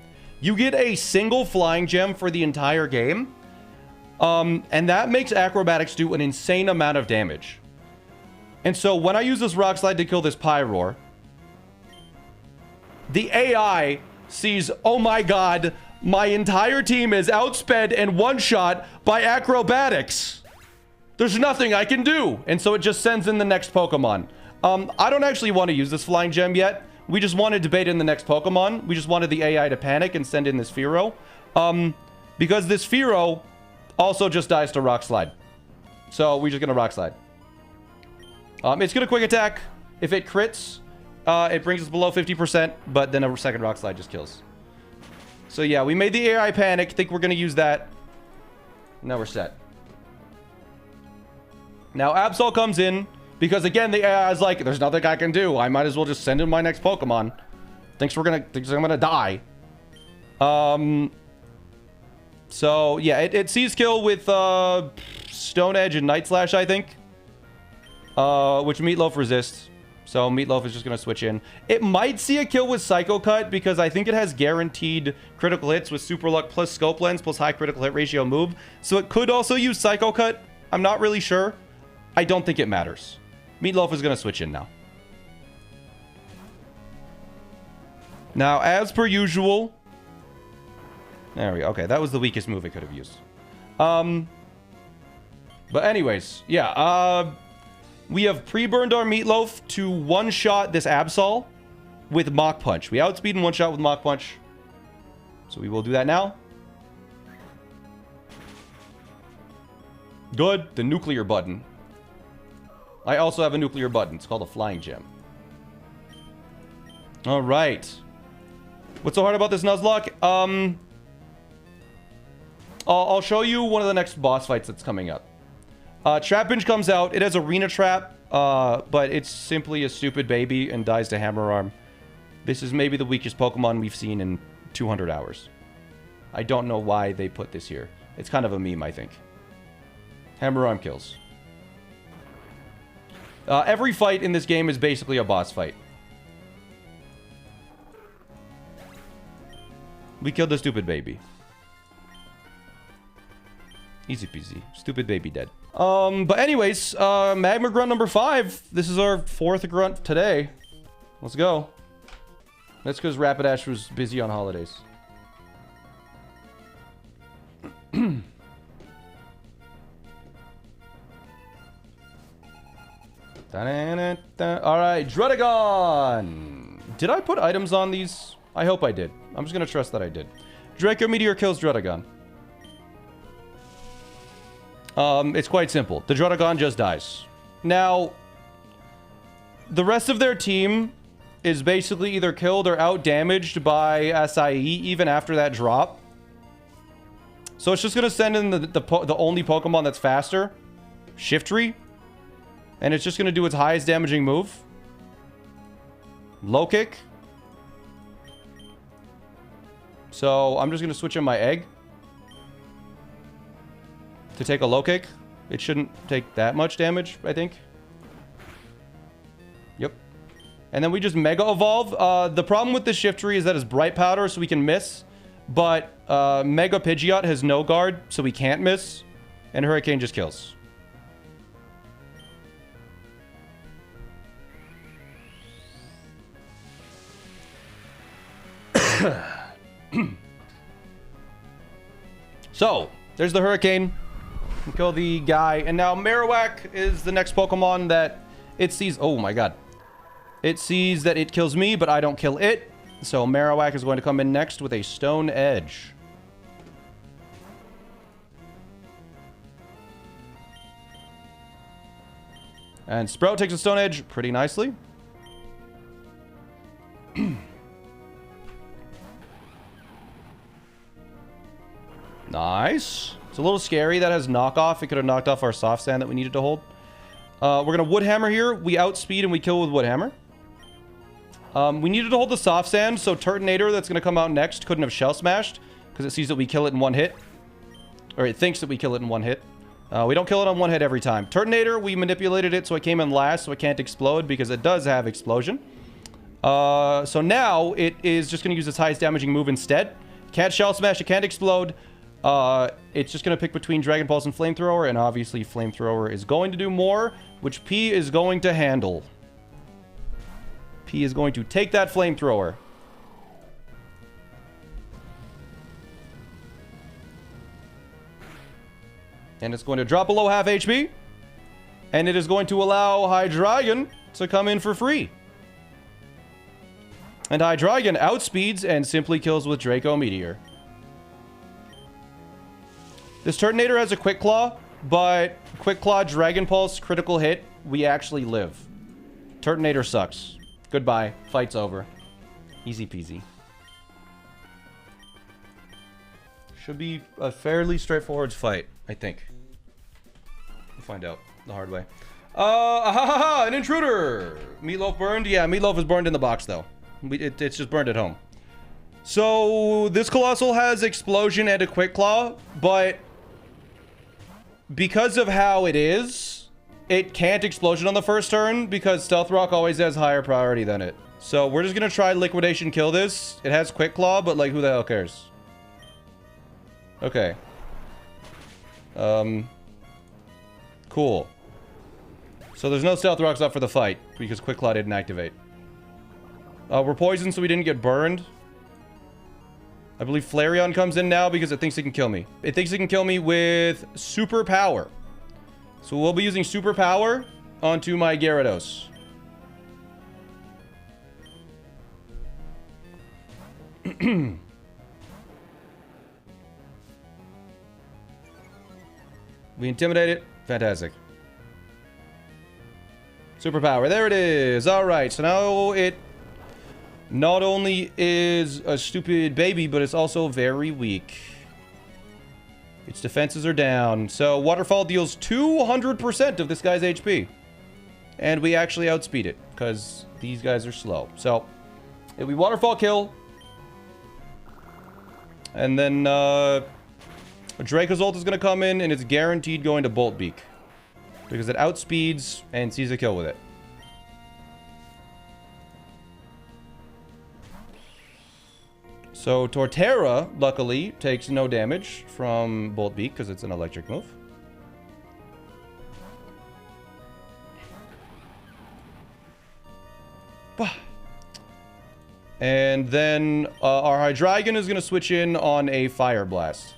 You get a single Flying Gem for the entire game. And that makes Acrobatics do an insane amount of damage. And so when I use this Rock Slide to kill this Pyroar, the AI sees, oh my god, my entire team is outsped and one-shot by Acrobatics. There's nothing I can do. And so it just sends in the next Pokemon. I don't actually want to use this Flying Gem yet. We just want to debate in the next Pokemon. We just wanted the AI to panic and send in this Fearow. Because this Fearow also just dies to Rock Slide. So we're just going to Rock Slide. It's going to quick attack. If it crits, it brings us below 50%, but then a second rock slide just kills. So yeah, we made the AI panic. Think we're going to use that. Now we're set. Now Absol comes in because again the AI is like, there's nothing I can do. I might as well just send in my next Pokemon. Thinks I'm gonna die. So yeah, it sees kill with Stone Edge and Night Slash, I think. Which Meatloaf resists. So Meatloaf is just gonna switch in. It might see a kill with Psycho Cut because I think it has guaranteed critical hits with Super Luck plus Scope Lens plus high critical hit ratio move. So it could also use Psycho Cut. I'm not really sure. I don't think it matters. Meatloaf is gonna switch in now. Now, as per usual... There we go. Okay, that was the weakest move it could have used. But anyways, yeah. We have pre-burned our Meatloaf to one-shot this Absol with Mach Punch. We outspeed and one-shot with Mach Punch. So we will do that now. Good. The nuclear button. I also have a nuclear button. It's called a flying gem. All right. What's so hard about this Nuzlocke? I'll show you one of the next boss fights that's coming up. Trapinch comes out. It has Arena Trap, but it's simply a stupid baby and dies to Hammer Arm. This is maybe the weakest Pokemon we've seen in 200 hours. I don't know why they put this here. It's kind of a meme, I think. Hammer Arm kills. Every fight in this game is basically a boss fight. We killed the stupid baby. Easy peasy. Stupid baby dead. But anyways, Magma Grunt number 5. This is our 4th grunt today. Let's go. That's because Rapidash was busy on holidays. Alright, Druddigon! Did I put items on these? I hope I did. I'm just gonna trust that I did. Draco Meteor kills Druddigon. It's quite simple. The Druddigon just dies. Now, the rest of their team is basically either killed or out-damaged by Acai even after that drop. So it's just gonna send in the only Pokemon that's faster. Shiftry. And it's just going to do its highest damaging move. Low kick. So I'm just going to switch in my egg. To take a low kick. It shouldn't take that much damage, I think. Yep. And then we just Mega Evolve. The problem with the Shiftry is that it's Bright Powder, so we can miss. But Mega Pidgeot has no guard, so we can't miss. And Hurricane just kills. So, there's the Hurricane. Kill the guy. And now Marowak is the next Pokemon that it sees. Oh my god. It sees that it kills me, but I don't kill it. So Marowak is going to come in next with a Stone Edge. And Sprout takes a Stone Edge pretty nicely. Nice. It's a little scary. That has knockoff. It could have knocked off our soft sand that we needed to hold. We're going to Wood Hammer here. We outspeed and we kill with Wood Hammer. We needed to hold the soft sand, so Turtonator that's going to come out next couldn't have Shell Smashed because it sees that we kill it in one hit. Or it thinks that we kill it in one hit. We don't kill it on one hit every time. Turtonator, we manipulated it so it came in last so it can't explode because it does have Explosion. So now it is just going to use its highest damaging move instead. Can't Shell Smash, it can't explode. It's just going to pick between Dragon Pulse and Flamethrower, and obviously Flamethrower is going to do more, which P is going to handle. P is going to take that Flamethrower. And it's going to drop below half HP. And it is going to allow Hydreigon to come in for free. And Hydreigon outspeeds and simply kills with Draco Meteor. This Turtonator has a Quick Claw, but Quick Claw Dragon Pulse critical hit we actually live. Turtonator sucks. Goodbye. Fight's over. Easy peasy. Should be a fairly straightforward fight, I think. We'll find out the hard way. An intruder! Meatloaf burned? Yeah, Meatloaf is burned in the box, though. It's just burned at home. So, this Colossal has Explosion and a Quick Claw, but because of how it is, it can't Explosion on the first turn because Stealth Rock always has higher priority than it. So, we're just gonna try Liquidation kill this. It has Quick Claw, but, like, who the hell cares? Okay. Cool. So there's no Stealth Rocks up for the fight because Quick Claw didn't activate. We're poisoned so we didn't get burned. I believe Flareon comes in now because it thinks it can kill me. It thinks it can kill me with Super Power. So we'll be using Super Power onto my Gyarados. We intimidate it. Fantastic. Superpower. There it is. Alright, so now it not only is a stupid baby, but it's also very weak. Its defenses are down. So Waterfall deals 200% of this guy's HP. And we actually outspeed it, because these guys are slow. So, it'll be Waterfall kill. And then, Draco's ult is going to come in, and it's guaranteed going to Bolt Beak. Because it outspeeds and sees a kill with it. So Torterra, luckily, takes no damage from Bolt Beak because it's an electric move. And then our Hydreigon is going to switch in on a Fire Blast.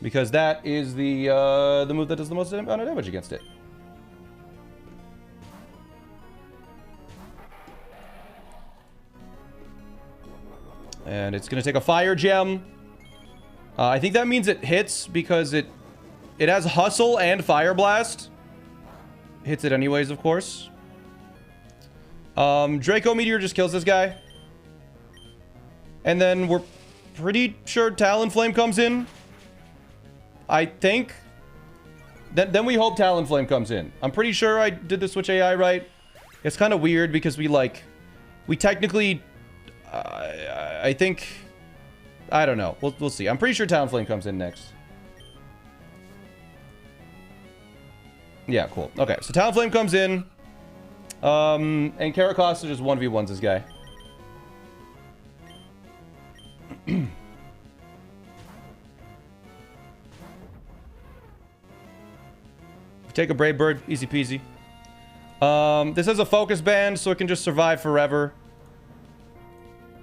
Because that is the move that does the most amount of damage against it. And it's going to take a Fire Gem. I think that means it hits because it has Hustle and Fire Blast. Hits it anyways, of course. Draco Meteor just kills this guy. And then we're pretty sure Talonflame comes in. I think. Then we hope Talonflame comes in. I'm pretty sure I did the Switch AI right. It's kind of weird because we technically... I think... I don't know. We'll see. I'm pretty sure Talonflame comes in next. Yeah, cool. Okay, so Talonflame comes in. And Caracosta just 1v1s this guy. Take a Brave Bird, easy peasy. This has a focus band, so it can just survive forever.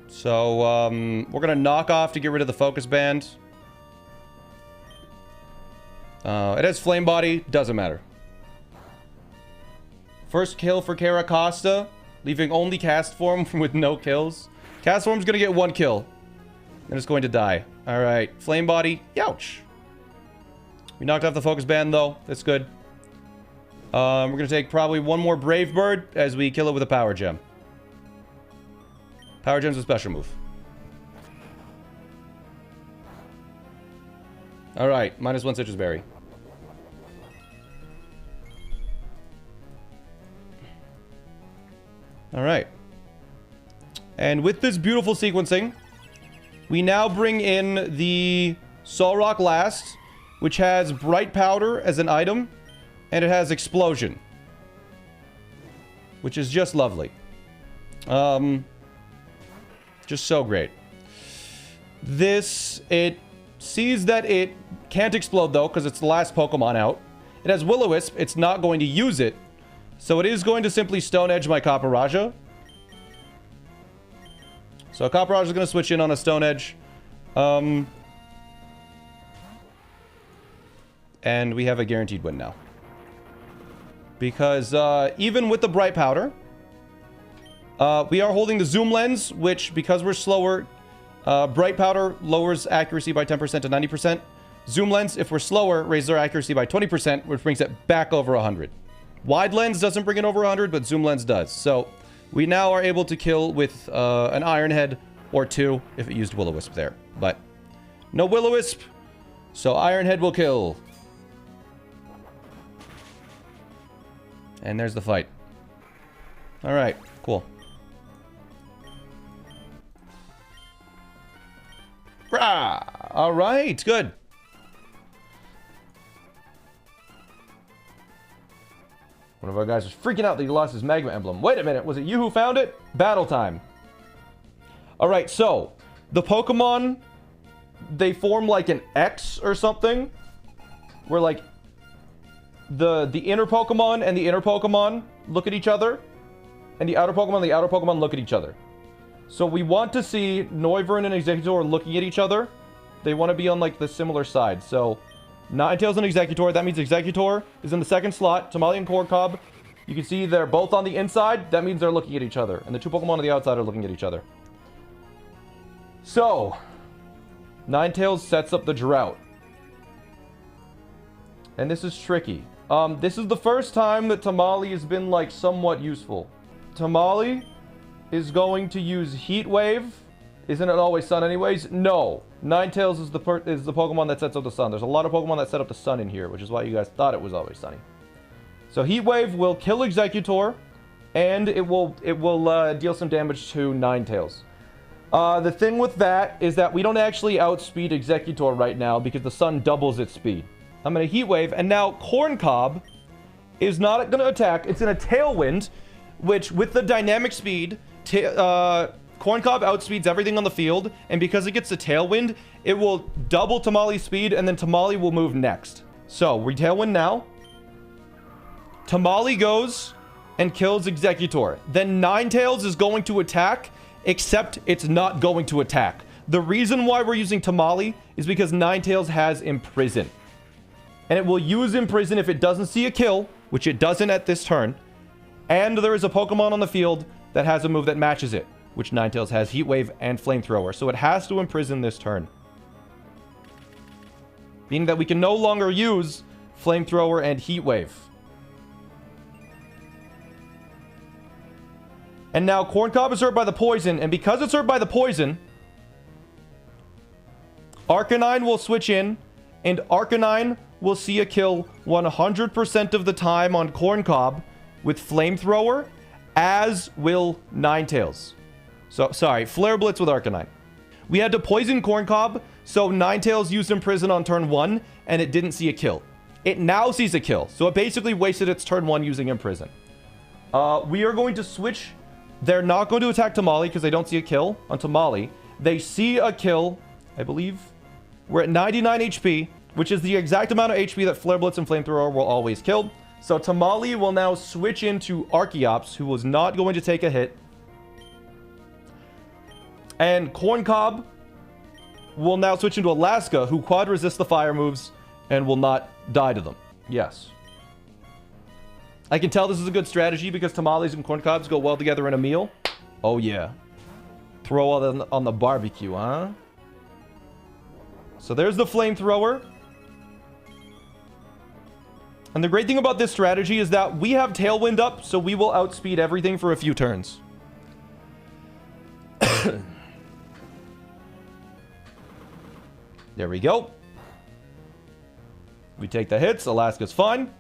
So, we're gonna knock off to get rid of the focus band. It has Flame Body, doesn't matter. First kill for Caracosta, leaving only Cast Form with no kills. Cast Form's gonna get 1 kill. And it's going to die. Alright, Flame Body, youch. We knocked off the focus band, though. That's good. We're gonna take probably 1 more Brave Bird as we kill it with a Power Gem. Power Gem's a special move. Alright, -1 Citrus Berry. Alright. And with this beautiful sequencing, we now bring in the Solrock last, which has Bright Powder as an item, and it has Explosion, which is just lovely. Just so great. This, it sees that it can't explode, though, because it's the last Pokemon out. It has Will-O-Wisp. It's not going to use it. So it is going to simply Stone Edge my Copperajah. So Copperajah is going to switch in on a Stone Edge. And we have a guaranteed win now. Because even with the Bright Powder, we are holding the Zoom Lens, which, because we're slower, Bright Powder lowers accuracy by 10% to 90%. Zoom Lens, if we're slower, raises our accuracy by 20%, which brings it back over 100. Wide lens doesn't bring it over 100, but zoom lens does. So we now are able to kill with an iron head or 2 if it used will-o-wisp there. But no will-o-wisp, so iron head will kill. And there's the fight. All right, cool. Rah! All right, good. One of our guys was freaking out that he lost his magma emblem. Wait a minute, was it you who found it? Battle time. All right, so the Pokemon, they form like an X or something, where like the inner Pokemon and the inner Pokemon look at each other, and the outer Pokemon look at each other. So we want to see Noivern and Executor looking at each other. They want to be on like the similar side. So Ninetales and Executor, that means Executor is in the second slot. Tamale and Corncob, you can see they're both on the inside. That means they're looking at each other. And the 2 Pokemon on the outside are looking at each other. So Ninetales sets up the Drought. And this is tricky. This is the first time that Tamale has been like somewhat useful. Tamale is going to use Heat Wave. Isn't it always Sun anyways? No. Ninetales is the Pokemon that sets up the Sun. There's a lot of Pokemon that set up the Sun in here, which is why you guys thought it was always sunny. So Heat Wave will kill Executor, and it will deal some damage to Ninetales. The thing with that is that we don't actually outspeed Executor right now because the Sun doubles its speed. I'm going to Heat Wave, and now Corncob is not going to attack. It's in a Tailwind, which with the dynamic speed, Corncob outspeeds everything on the field, and because it gets a Tailwind, it will double Tamale's speed, and then Tamale will move next. So, we Tailwind now. Tamale goes and kills Executor. Then Ninetales is going to attack, except it's not going to attack. The reason why we're using Tamale is because Ninetales has Imprison. And it will use Imprison if it doesn't see a kill, which it doesn't at this turn. And there is a Pokemon on the field that has a move that matches it, which Ninetales has Heat Wave and Flamethrower. So it has to Imprison this turn. Meaning that we can no longer use Flamethrower and Heat Wave. And now Corncob is hurt by the poison, and because it's hurt by the poison, Arcanine will switch in, and Arcanine will see a kill 100% of the time on Corncob with Flamethrower, as will Ninetales. So, sorry, Flare Blitz with Arcanine. We had to poison Corncob, so Ninetales used Imprison on turn 1, and it didn't see a kill. It now sees a kill, so it basically wasted its turn 1 using Imprison. We are going to switch. They're not going to attack Tamale because they don't see a kill on Tamale. They see a kill, I believe. We're at 99 HP, which is the exact amount of HP that Flare Blitz and Flamethrower will always kill. So Tamale will now switch into Archeops, who was not going to take a hit. And Corncob will now switch into Alaska, who quad resists the fire moves and will not die to them. Yes. I can tell this is a good strategy because tamales and corncobs go well together in a meal. Oh, yeah. Throw all that on the barbecue, huh? So there's the flamethrower. And the great thing about this strategy is that we have Tailwind up, so we will outspeed everything for a few turns. There we go. We take the hits. Alaska's fine.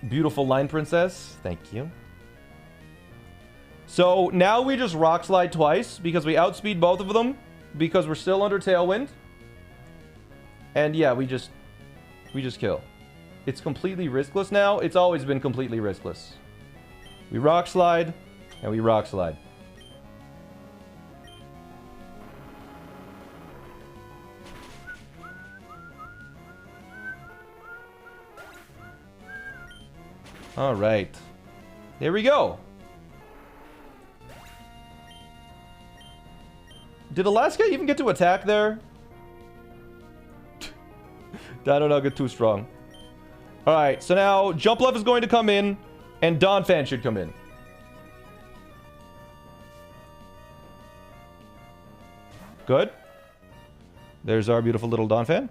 Beautiful line, princess. Thank you. So now we just rock slide twice because we outspeed both of them because we're still under Tailwind. And yeah, we just kill. It's completely riskless now. It's always been completely riskless. We rock slide and we rock slide. All right. There we go. Did Alaska even get to attack there? I don't know, get too strong. Alright, so now Jumpluff is going to come in, and Donphan should come in. Good. There's our beautiful little Donphan.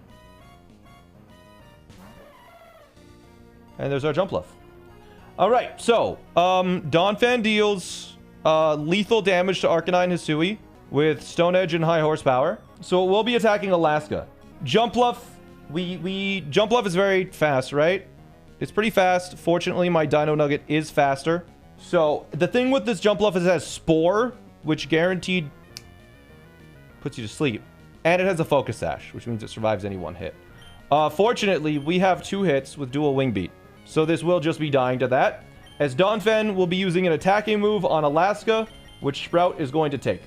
And there's our jump bluff. All right, so Donphan deals lethal damage to Arcanine Hisui with Stone Edge and high horsepower. So it will be attacking Alaska. Jump bluff. Jump bluff is very fast, right? It's pretty fast. Fortunately, my Dino Nugget is faster. So the thing with this jump bluff is it has Spore, which guaranteed puts you to sleep. And it has a Focus Sash, which means it survives any one hit. Fortunately, we have 2 hits with dual Wing Beat. So this will just be dying to that. As Donphan will be using an attacking move on Alaska, which Sprout is going to take.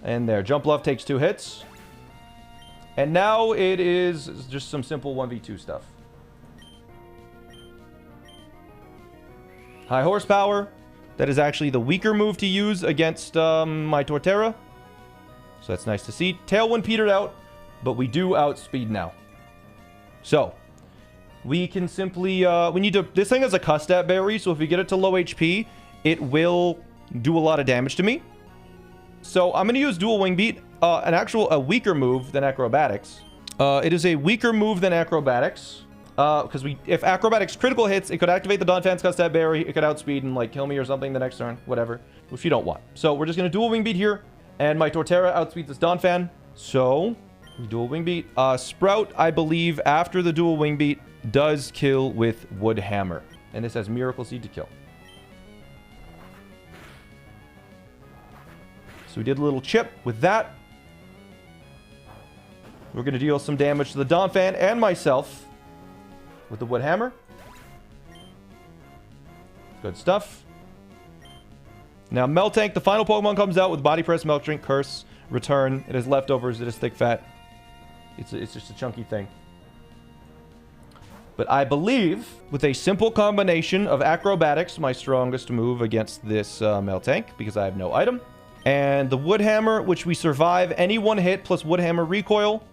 And there, Jump Bluff takes 2 hits. And now it is just some simple 1v2 stuff. High horsepower. That is actually the weaker move to use against my Torterra. So that's nice to see. Tailwind petered out, but we do outspeed now. So, we can simply... we need to... This thing has a Custat Berry, so if we get it to low HP, it will do a lot of damage to me. So I'm going to use Dual Wing Beat, a weaker move than Acrobatics. It is a weaker move than Acrobatics. Because if Acrobatics critical hits, it could activate the Donphan's Custat Berry, it could outspeed and like kill me or something the next turn, whatever, which you don't want. So we're just going to Dual Wing Beat here, and my Torterra outspeeds this Donphan. So we Dual Wing Beat. Sprout, I believe, after the Dual Wing Beat, does kill with Wood Hammer. And this has Miracle Seed to kill. So we did a little chip with that. We're going to deal some damage to the Donphan and myself with the Wood Hammer. Good stuff. Now, Meltank, the final Pokemon comes out with Body Press, Milk Drink, Curse, Return. It has leftovers. It is thick fat. It's just a chunky thing. But I believe with a simple combination of Acrobatics, my strongest move against this Meltank, because I have no item, and the Wood Hammer, which we survive any one hit plus Wood Hammer recoil,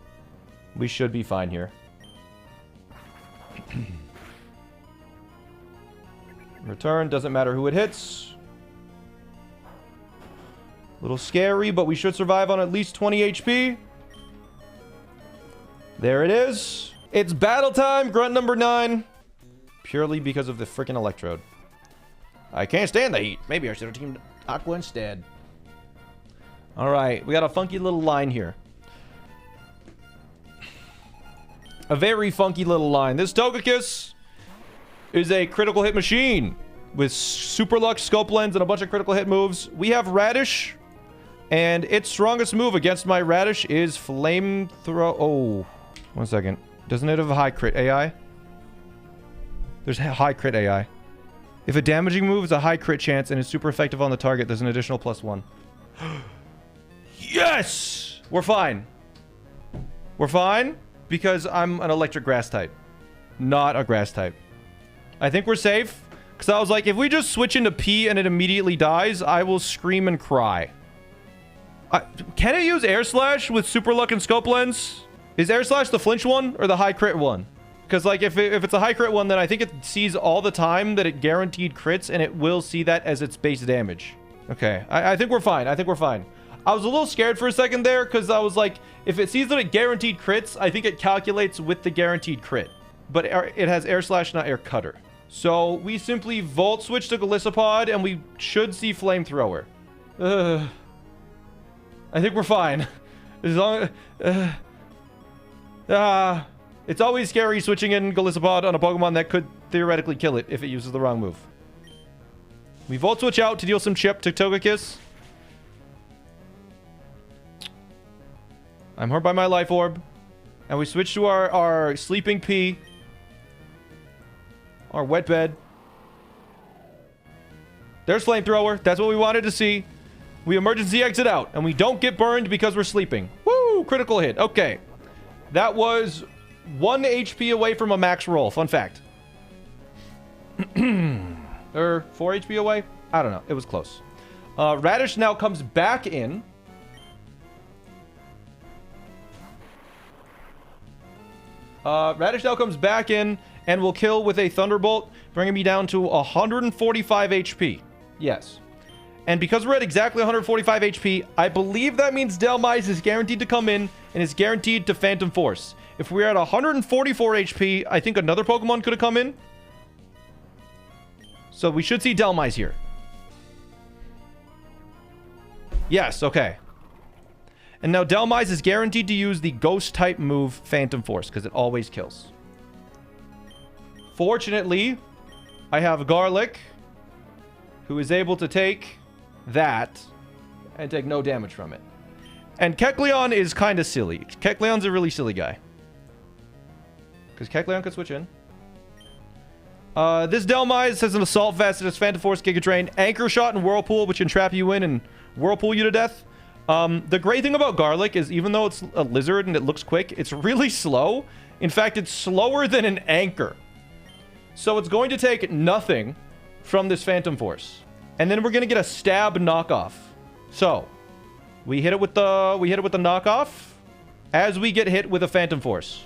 we should be fine here. Return, doesn't matter who it hits. Little scary, but we should survive on at least 20 HP. There it is. It's battle time, grunt number 9. Purely because of the freaking Electrode. I can't stand the heat. Maybe I should have teamed Aqua instead. Alright, we got a funky little line here. A very funky little line. This Togekiss is a critical hit machine with Super Luck, Scope Lens, and a bunch of critical hit moves. We have Radish, and its strongest move against my Radish is Flamethrower. Oh, 1 second. Doesn't it have a high crit AI? There's a high crit AI. If a damaging move is a high crit chance and is super effective on the target, there's an additional +1. Yes! We're fine. We're fine because I'm an electric grass type, not a grass type. I think we're safe because I was like, if we just switch into P and it immediately dies, I will scream and cry. Can it use Air Slash with Super Luck and Scope Lens? Is Air Slash the flinch one or the high crit one? Because like if it's a high crit one, then I think it sees all the time that it guaranteed crits, and it will see that as its base damage. Okay, I think we're fine. I think we're fine. I was a little scared for a second there because I was like, if it sees that it guaranteed crits, I think it calculates with the guaranteed crit. But it has Air Slash, not Air Cutter. So we simply Volt Switch to Golisopod, and we should see Flamethrower. I think we're fine. As long it's always scary switching in Golisopod on a Pokemon that could theoretically kill it if it uses the wrong move. We Volt Switch out to deal some chip to Togekiss. I'm hurt by my Life Orb. And we switch to our Sleeping Pea. Our Wet Bed. There's Flamethrower. That's what we wanted to see. We emergency exit out. And we don't get burned because we're sleeping. Woo! Critical hit. Okay. That was 1 HP away from a max roll. Fun fact. Or 4 HP away? I don't know. It was close. Radish now comes back in. and will kill with a Thunderbolt, bringing me down to 145 HP. Yes. And because we're at exactly 145 HP, I believe that means Delmise is guaranteed to come in and is guaranteed to Phantom Force. If we're at 144 HP, I think another Pokemon could have come in. So we should see Delmise here. Yes, okay. And now Delmise is guaranteed to use the Ghost-type move Phantom Force, because it always kills. Fortunately, I have Garlic, who is able to take that and take no damage from it. And Kecleon is kind of silly. Kecleon's a really silly guy. Because Kecleon could switch in. This Delmise has an Assault Vest, it has Phantom Force, Giga Drain, Anchor Shot, and Whirlpool, which can trap you in and Whirlpool you to death. The great thing about Garlic is even though it's a lizard and it looks quick, it's really slow. In fact, it's slower than an Anchor. So it's going to take nothing from this Phantom Force. And then we're going to get a Stab knockoff. So, we hit it with the knockoff as we get hit with a Phantom Force.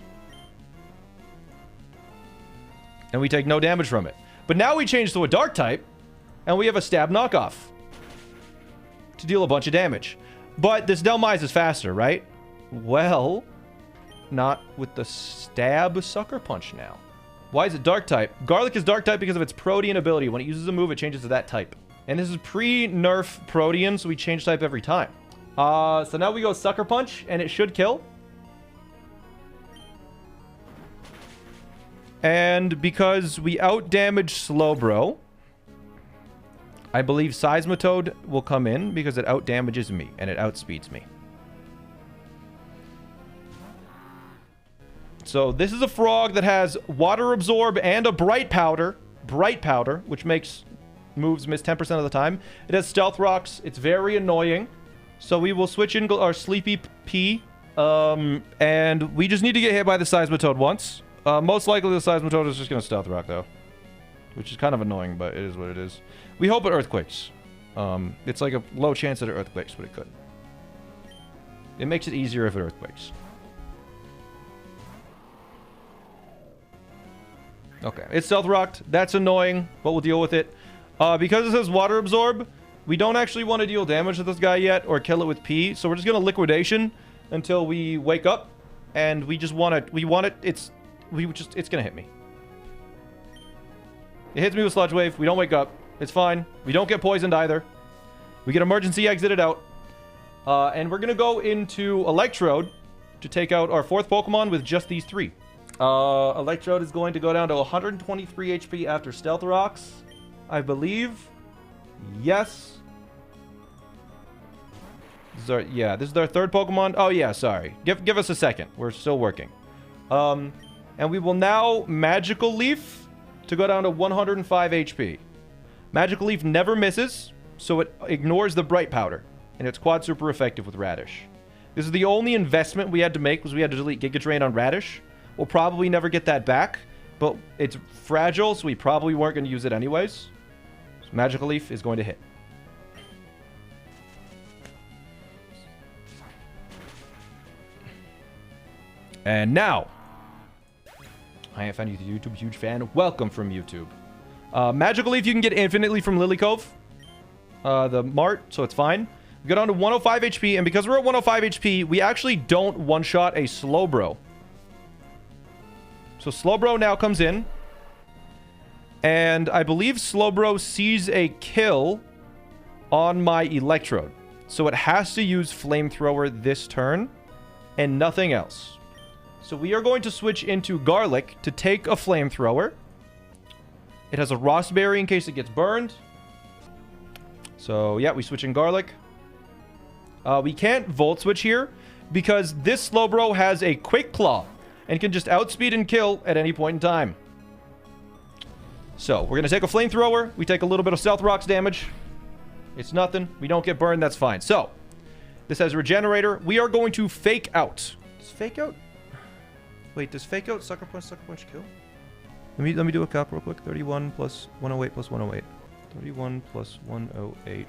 And we take no damage from it. But now we change to a Dark type, and we have a Stab knockoff to deal a bunch of damage. But this Delmise is faster, right? Well, not with the Stab Sucker Punch now. Why is it Dark type? Garlic is Dark type because of its Protean ability. When it uses a move, it changes to that type. And this is pre-nerf Protean, so we change type every time. So now we go Sucker Punch, and it should kill. And because we out-damage Slowbro, I believe Seismitoad will come in because it out-damages me, and it outspeeds me. So this is a frog that has Water Absorb and a Bright Powder. Bright Powder, which makes moves miss 10% of the time. It has Stealth Rocks. It's very annoying. So we will switch in our Sleepy P. And we just need to get hit by the Seismitoad once. Most likely the Seismitoad is just going to Stealth Rock, though. Which is kind of annoying, but it is what it is. We hope it Earthquakes. It's like a low chance that it Earthquakes, but it could. It makes it easier if it Earthquakes. Okay, it's Stealth Rocked. That's annoying, but we'll deal with it. Because it says Water Absorb, we don't actually want to deal damage to this guy yet or kill it with P. So we're just going to Liquidation until we wake up. And we just want it. We want it. It's going to hit me. It hits me with Sludge Wave. We don't wake up. It's fine. We don't get poisoned either. We get emergency exited out. And we're going to go into Electrode to take out our 4th Pokemon with just these 3. Electrode is going to go down to 123 HP after Stealth Rocks, I believe. Yes. This is our 3rd Pokemon. Oh, yeah, sorry. Give us a second. We're still working. And we will now Magical Leaf to go down to 105 HP. Magical Leaf never misses, so it ignores the Bright Powder. And it's quad super effective with Radish. This is the only investment we had to make, was we had to delete Giga Drain on Radish. We'll probably never get that back, but it's fragile, so we probably weren't going to use it anyways. So Magical Leaf is going to hit. And now, I am fan of YouTube, huge fan. Welcome from YouTube. Magical Leaf you can get infinitely from Lily Cove, the Mart, so it's fine. We go down to 105 HP, and because we're at 105 HP, we actually don't one-shot a Slowbro. So Slowbro now comes in. And I believe Slowbro sees a kill on my Electrode. So it has to use Flamethrower this turn and nothing else. So we are going to switch into Garlic to take a Flamethrower. It has a Rossberry in case it gets burned. So yeah, we switch in Garlic. We can't Volt Switch here because this Slowbro has a Quick Claw and can just outspeed and kill at any point in time. So, we're going to take a Flamethrower. We take a little bit of Stealth Rocks damage. It's nothing. We don't get burned. That's fine. So, this has Regenerator. We are going to Fake Out. Does Fake Out... Wait, does Fake Out Sucker Punch kill? Let me do a calc real quick. 31 plus 108 plus 108. 31 plus 108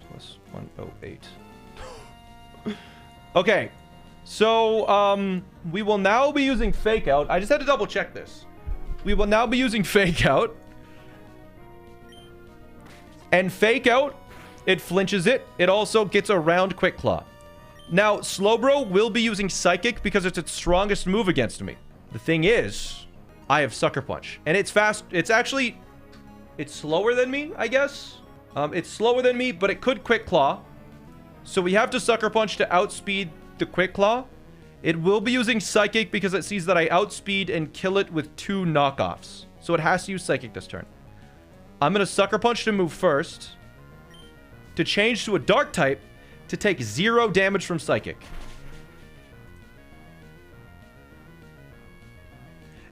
plus 108. Okay. So, we will now be using Fake Out. I just had to double check this. We will now be using Fake Out. And Fake Out, it flinches it. It also gets around Quick Claw. Now, Slowbro will be using Psychic because it's its strongest move against me. The thing is, I have Sucker Punch. And it's fast. It's actually... It's slower than me, I guess. It's slower than me, but it could Quick Claw. So we have to Sucker Punch to outspeed the Quick Claw. It will be using Psychic because it sees that I outspeed and kill it with 2 knockoffs. So it has to use Psychic this turn. I'm going to Sucker Punch to move first. To change to a Dark type to take 0 damage from Psychic.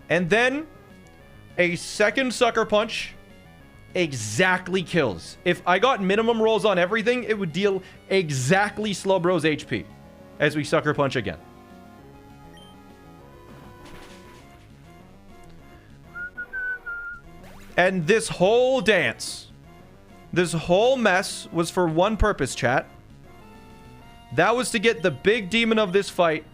And then a second Sucker Punch exactly kills. If I got minimum rolls on everything, it would deal exactly Slowbro's HP as we Sucker Punch again. And this whole dance, this whole mess was for one purpose, chat. That was to get the big demon of this fight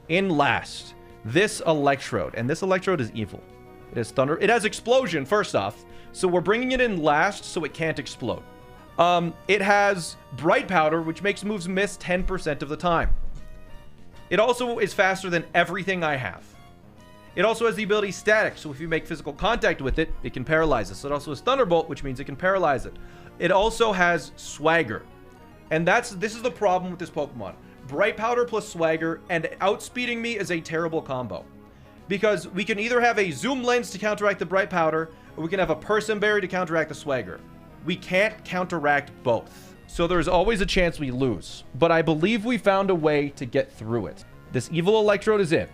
in last. This Electrode. And this Electrode is evil. It has Thunder. It has Explosion, first off. So we're bringing it in last so it can't explode. It has Bright Powder, which makes moves miss 10% of the time. It also is faster than everything I have. It also has the ability Static, so if you make physical contact with it, it can paralyze us. It also has Thunderbolt, which means it can paralyze it. It also has Swagger. And this is the problem with this Pokemon. Bright Powder plus Swagger, and outspeeding me is a terrible combo. Because we can either have a Zoom Lens to counteract the Bright Powder, or we can have a Person Berry to counteract the Swagger. We can't counteract both. So there's always a chance we lose. But I believe we found a way to get through it. This Evil Electrode is in.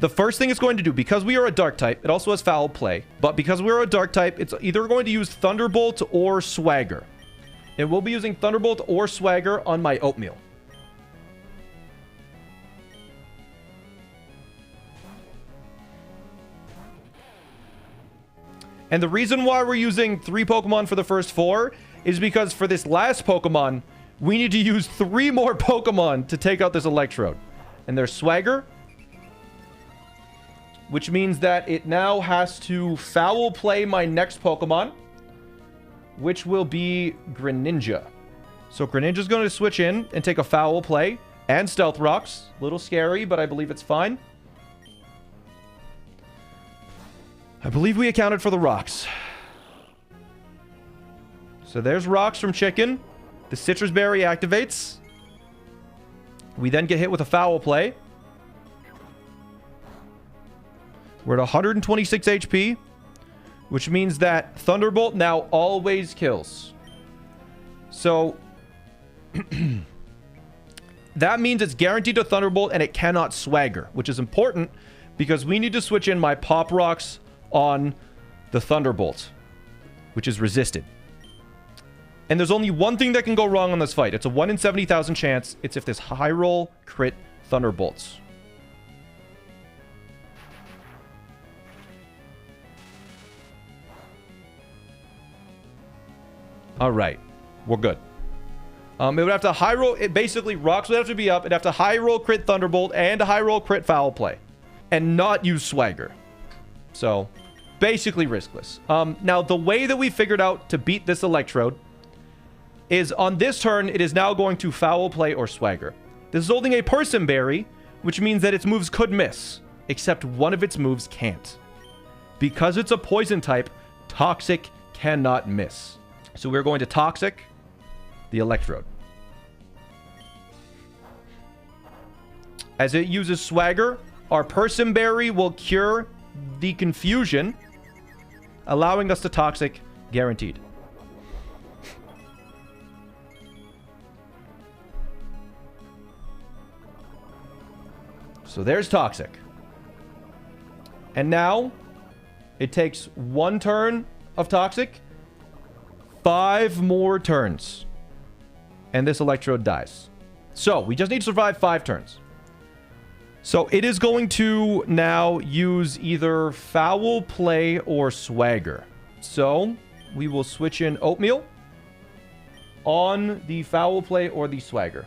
The first thing it's going to do, because we are a Dark type, it also has Foul Play. But because we're a Dark type, it's either going to use Thunderbolt or Swagger. It will be using Thunderbolt or Swagger on my Oatmeal. And the reason why we're using 3 Pokemon for the first 4 is because for this last Pokemon, we need to use 3 more Pokemon to take out this Electrode. And there's Swagger, which means that it now has to Foul Play my next Pokemon, which will be Greninja. So Greninja's going to switch in and take a Foul Play and Stealth Rocks. A little scary, but I believe it's fine. I believe we accounted for the rocks. So there's rocks from Chicken. The Citrus Berry activates. We then get hit with a Foul Play. We're at 126 HP, which means that Thunderbolt now always kills. So that means it's guaranteed to Thunderbolt and it cannot Swagger, which is important because we need to switch in my Pop Rocks on the Thunderbolt, which is resisted. And there's only one thing that can go wrong on this fight. It's a 1 in 70,000 chance. It's if this high roll crit Thunderbolts. All right, we're good. It would have to high roll. It basically, rocks would have to be up. It'd have to high roll crit Thunderbolt and a high roll crit Foul Play, and not use Swagger. So, basically riskless. Now, the way that we figured out to beat this Electrode is on this turn, it is now going to Foul Play or Swagger. This is holding a Person Berry, which means that its moves could miss, except one of its moves can't. Because it's a Poison type, Toxic cannot miss. So we're going to Toxic the Electrode. As it uses Swagger, our Person Berry will cure the confusion, allowing us to Toxic guaranteed. So there's Toxic. And now it takes 1 turn of Toxic, 5 more turns, and this Electrode dies. So we just need to survive 5 turns. So it is going to now use either Foul Play or Swagger. So we will switch in Oatmeal on the Foul Play or the Swagger.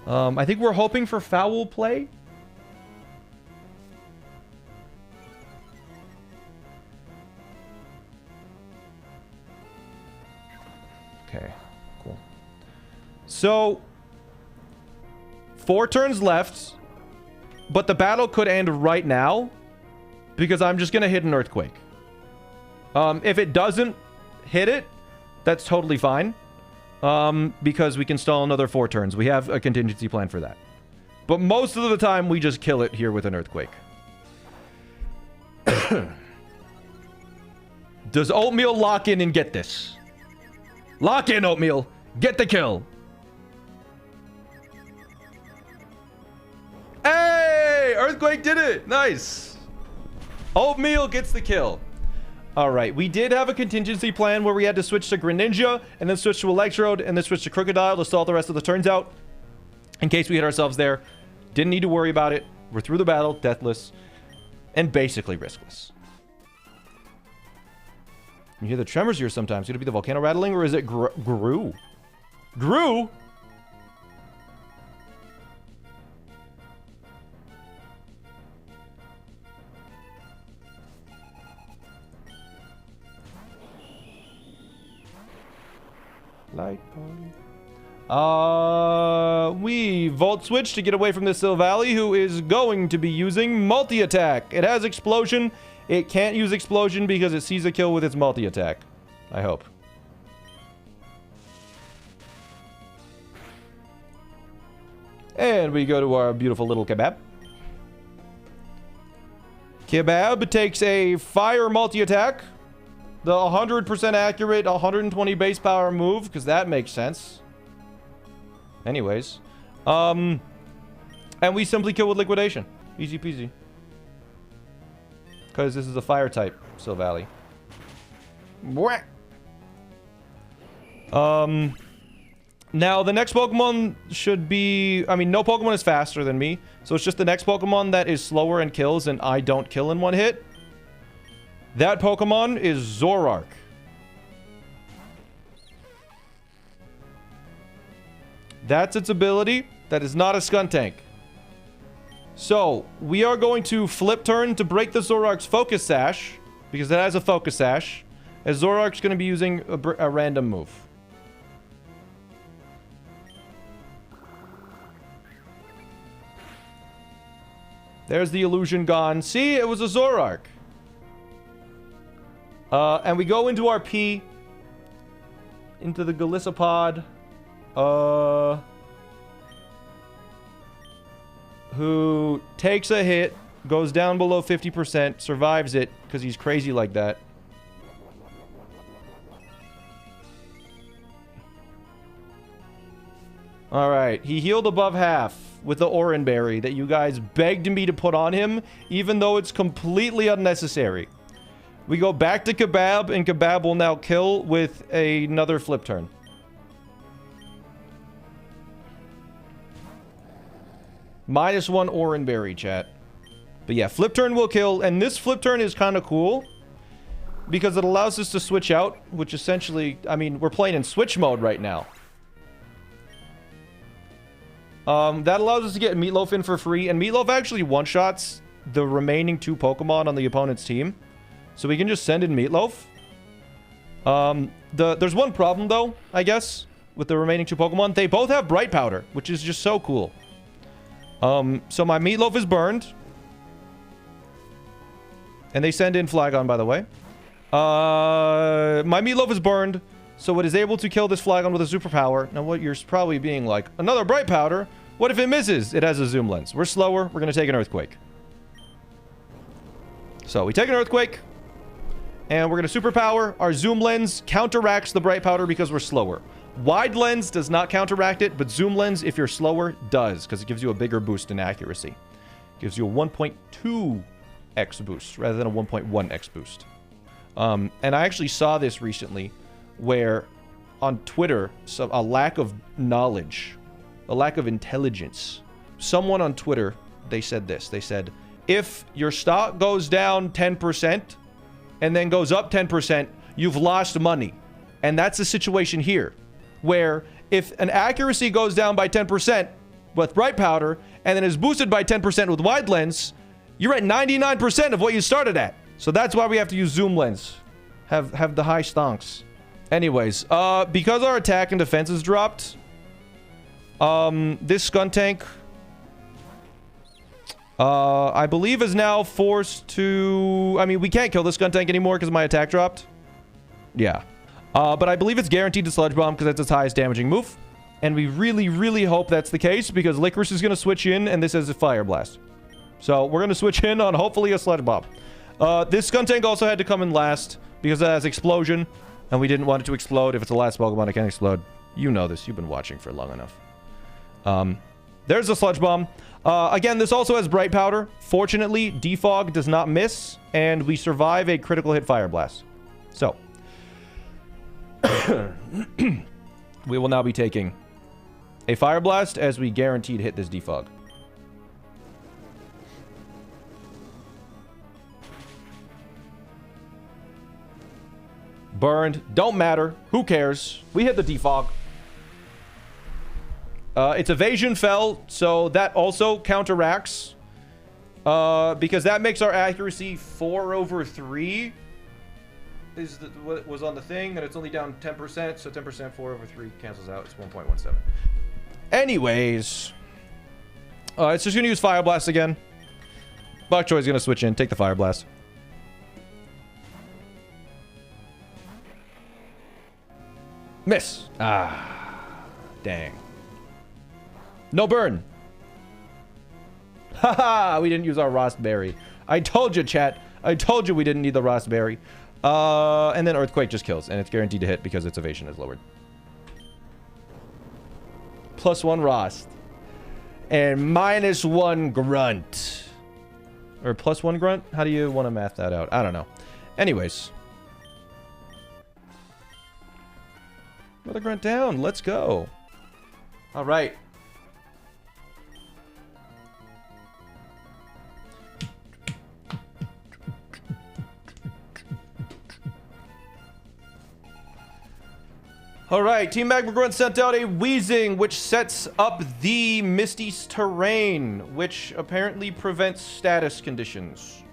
I think we're hoping for Foul Play. Okay, cool. So, 4 turns left, but the battle could end right now because I'm just going to hit an earthquake. If it doesn't hit it, that's totally fine because we can stall another 4 turns. We have a contingency plan for that. But most of the time, we just kill it here with an earthquake. Does Oatmeal lock in and get this? Lock in, Oatmeal. Get the kill. Hey! Earthquake did it. Nice. Oatmeal gets the kill. All right. We did have a contingency plan where we had to switch to Greninja and then switch to Electrode and then switch to Crocodile to stall the rest of the turns out in case we hit ourselves there. Didn't need to worry about it. We're through the battle, deathless, and basically riskless. You hear the tremors here sometimes. Could it be the volcano rattling, or is it Gru? Gru? Light party. We Volt Switch to get away from this Silvally, who is going to be using multi-attack. It has Explosion. It can't use Explosion because it sees a kill with its multi-attack. I hope. And we go to our beautiful little Kebab. Kebab takes a Fire multi-attack. The 100% accurate, 120 base power move, because that makes sense. Anyways. And we simply kill with Liquidation. Easy peasy. Because this is a fire type, Silvally. Now, the next Pokemon should be... I mean, no Pokemon is faster than me. So it's just the next Pokemon that is slower and kills and I don't kill in one hit. That Pokemon is Zoroark. That's its ability. That is not a Skuntank. So, we are going to flip turn to break the Zoroark's Focus Sash, because it has a Focus Sash, as Zoroark's going to be using a random move. There's the illusion gone. See, it was a Zoroark. And we go into our P. Into the Golisopod. Who takes a hit, goes down below 50%, survives it, because he's crazy like that. Alright, he healed above half with the Oran Berry that you guys begged me to put on him, even though it's completely unnecessary. We go back to Kebab, and Kebab will now kill with another flip turn. -1 Oran Berry, chat. But yeah, flip turn will kill, and this flip turn is kind of cool because it allows us to switch out, which essentially, I mean, we're playing in switch mode right now. That allows us to get Meatloaf in for free, and Meatloaf actually one-shots the remaining 2 Pokemon on the opponent's team. So we can just send in Meatloaf. There's one problem, though, I guess, with the remaining 2 Pokemon. They both have Bright Powder, which is just so cool. So my Meatloaf is burned. And they send in Flagon, by the way. My Meatloaf is burned, so it is able to kill this Flagon with a superpower. Now, what you're probably being like, another Bright Powder? What if it misses? It has a Zoom Lens. We're slower. We're going to take an Earthquake. So we take an Earthquake. And we're going to superpower. Our Zoom Lens counteracts the Bright Powder because we're slower. Wide Lens does not counteract it, but Zoom Lens, if you're slower, does, because it gives you a bigger boost in accuracy. Gives you a 1.2x boost rather than a 1.1x boost. And I actually saw this recently where on Twitter, a lack of knowledge, a lack of intelligence. Someone on Twitter, they said this. They said, if your stock goes down 10% and then goes up 10%, you've lost money. And that's the situation here, where if an accuracy goes down by 10% with Bright Powder and then is boosted by 10% with Wide Lens, you're at 99% of what you started at. So that's why we have to use Zoom Lens. Have the high stonks. Anyways, because our attack and defense is dropped, this Skuntank, I believe is now forced to... I mean, we can't kill this Skuntank anymore because my attack dropped. Yeah. But I believe it's guaranteed to Sludge Bomb because that's its highest damaging move. And we really, really hope that's the case because Licorice is going to switch in and this is a Fire Blast. So we're going to switch in on hopefully a Sludge Bomb. This Skuntank also had to come in last because it has Explosion. And we didn't want it to explode. If it's the last Pokemon, it can explode. You know this. You've been watching for long enough. There's a Sludge Bomb. Again, this also has Bright Powder. Fortunately, Defog does not miss. And we survive a critical hit Fire Blast. So. We will now be taking a Fire Blast as we guaranteed hit this Defog. Burned. Don't matter. Who cares? We hit the Defog. Its evasion fell, so that also counteracts. Because that makes our accuracy 4/3. Is what was on the thing, and it's only down 10%, so 10% 4/3 cancels out. It's 1.17. Anyways. It's just going to use Fire Blast again. Bok Choy's going to switch in. Take the Fire Blast. Miss. Ah. Dang. No burn. Haha, we didn't use our Rostberry. I told you, chat. I told you we didn't need the Rostberry. And then Earthquake just kills, and it's guaranteed to hit because its evasion is lowered. +1 Rost. And -1 Grunt. Or +1 Grunt? How do you want to math that out? I don't know. Anyways. Another Grunt down. Let's go. All right. All right, Team Magma Grunt sent out a Weezing, which sets up the Misty's Terrain, which apparently prevents status conditions.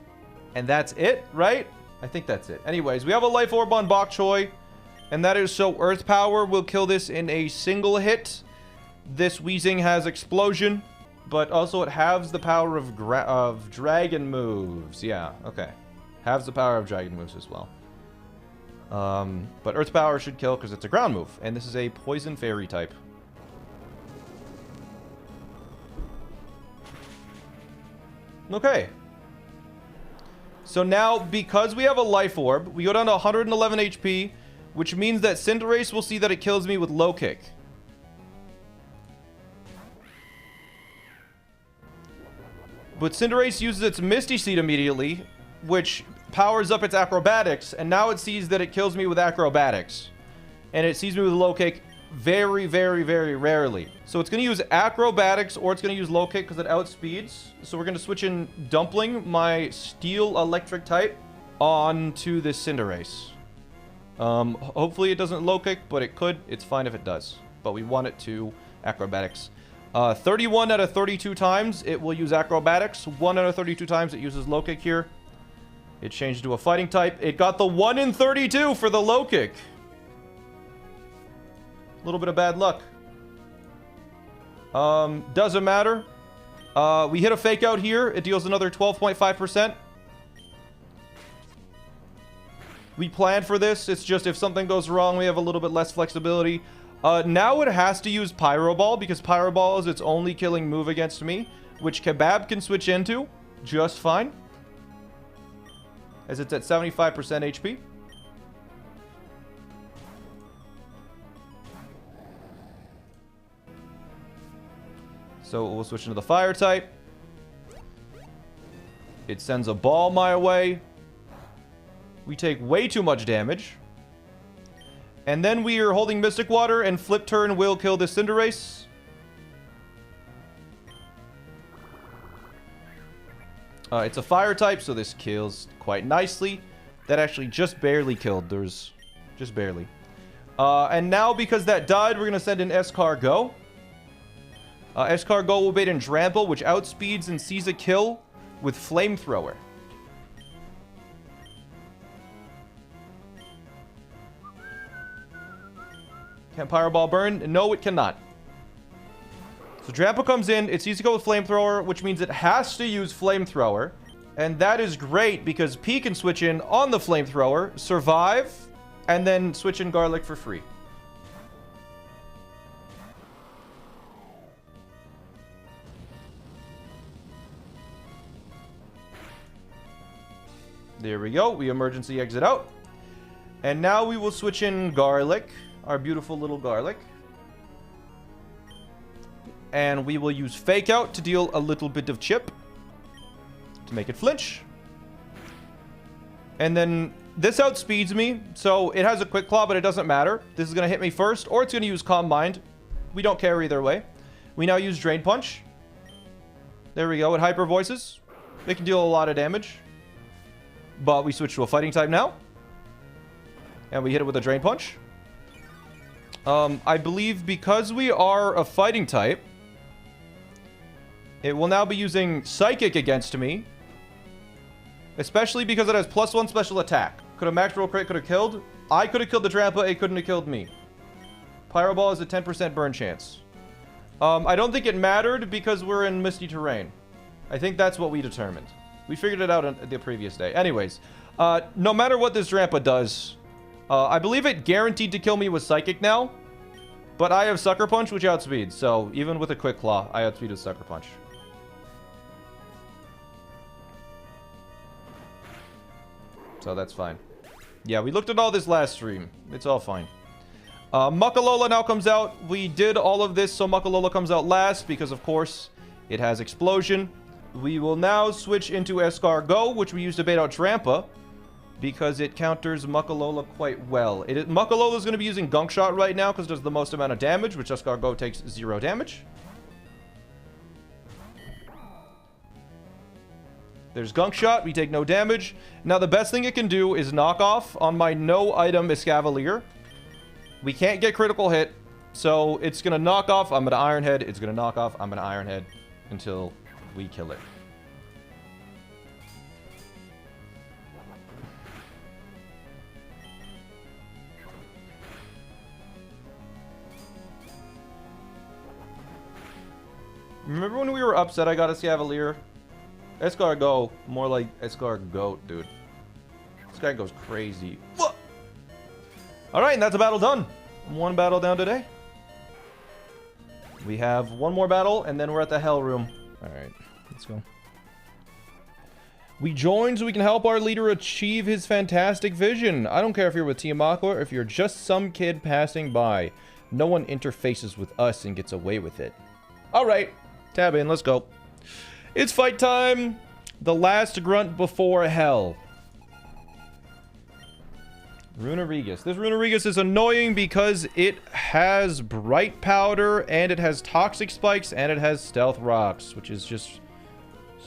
And that's it, right? I think that's it. Anyways, we have a Life Orb on Bok Choy, and that is so Earth Power will kill this in a single hit. This Weezing has Explosion, but also it halves the power of Dragon moves. Yeah, okay. Halves the power of Dragon moves as well. But Earth Power should kill because it's a ground move. And this is a Poison Fairy type. Okay. So now, because we have a Life Orb, we go down to 111 HP, which means that Cinderace will see that it kills me with Low Kick. But Cinderace uses its Misty Seed immediately, which powers up its Acrobatics, and now it sees that it kills me with Acrobatics. And it sees me with Low Kick very, very, very rarely. So it's going to use Acrobatics, or it's going to use Low Kick because it outspeeds. So we're going to switch in Dumpling, my Steel Electric type, onto this Cinderace. Hopefully it doesn't Low Kick, but it could. It's fine if it does. But we want it to Acrobatics. 31 out of 32 times, it will use Acrobatics. 1 out of 32 times, it uses Low Kick here. It changed to a fighting type. It got the 1 in 32 for the Low Kick. A little bit of bad luck. Doesn't matter. We hit a Fake Out here. It deals another 12.5%. We planned for this. It's just if something goes wrong, we have a little bit less flexibility. Now it has to use Pyro Ball because Pyro Ball is its only killing move against me, which Kebab can switch into just fine, as it's at 75% HP. So we'll switch into the Fire type. It sends a ball my way. We take way too much damage. And then we are holding Mystic Water, and Flip Turn will kill this Cinderace. It's a Fire type, so this kills quite nicely. That actually just barely killed. There's just barely. And now, because that died, we're going to send in Escargot. Escargot will bait in Trample, which outspeeds and sees a kill with Flamethrower. Can Pyro Ball burn? No, it cannot. So Drampa comes in. It's easy to go with Flamethrower, which means it has to use Flamethrower. And that is great because P can switch in on the Flamethrower, survive, and then switch in Garlic for free. There we go. We emergency exit out. And now we will switch in Garlic, our beautiful little Garlic. And we will use Fake Out to deal a little bit of chip to make it flinch. And then this outspeeds me, so it has a Quick Claw, but it doesn't matter. This is going to hit me first, or it's going to use Calm Mind. We don't care either way. We now use Drain Punch. There we go. It Hyper Voices. It can deal a lot of damage. But we switch to a Fighting type now. And we hit it with a Drain Punch. I believe because we are a Fighting type, it will now be using Psychic against me. Especially because it has +1 special attack. Could a max roll crit could have killed? I could have killed the Drampa, it couldn't have killed me. Pyro Ball is a 10% burn chance. I don't think it mattered because we're in misty terrain. I think that's what we determined. We figured it out on the previous day. Anyways, no matter what this Drampa does, I believe it guaranteed to kill me with Psychic now. But I have Sucker Punch, which outspeeds. So even with a Quick Claw, I outspeed with Sucker Punch. So that's fine. Yeah, we looked at all this last stream. It's all fine. Muckalola now comes out. We did all of this so Muckalola comes out last because, of course, it has Explosion. We will now switch into Escargot, which we use to bait out Drampa because it counters Muckalola quite well. Muckalola is going to be using Gunk Shot right now because it does the most amount of damage, which Escargot takes 0 damage. There's Gunk Shot. We take no damage. Now, the best thing it can do is knock off on my no-item Escavalier. We can't get critical hit, so it's going to knock off. I'm going to Iron Head. It's going to knock off. I'm going to Iron Head until we kill it. Remember when we were upset I got a Escavalier? Escargot, more like Escargot, dude. This guy goes crazy. Alright, and that's a battle done. One battle down today. We have one more battle, and then we're at the Hell Room. Alright, let's go. We join so we can help our leader achieve his fantastic vision. I don't care if you're with Team Aqua or if you're just some kid passing by. No one interfaces with us and gets away with it. Alright, tab in, let's go. It's fight time! The last grunt before hell. Runerigus. This Runerigus is annoying because it has Bright Powder, and it has Toxic Spikes, and it has Stealth Rocks, which is just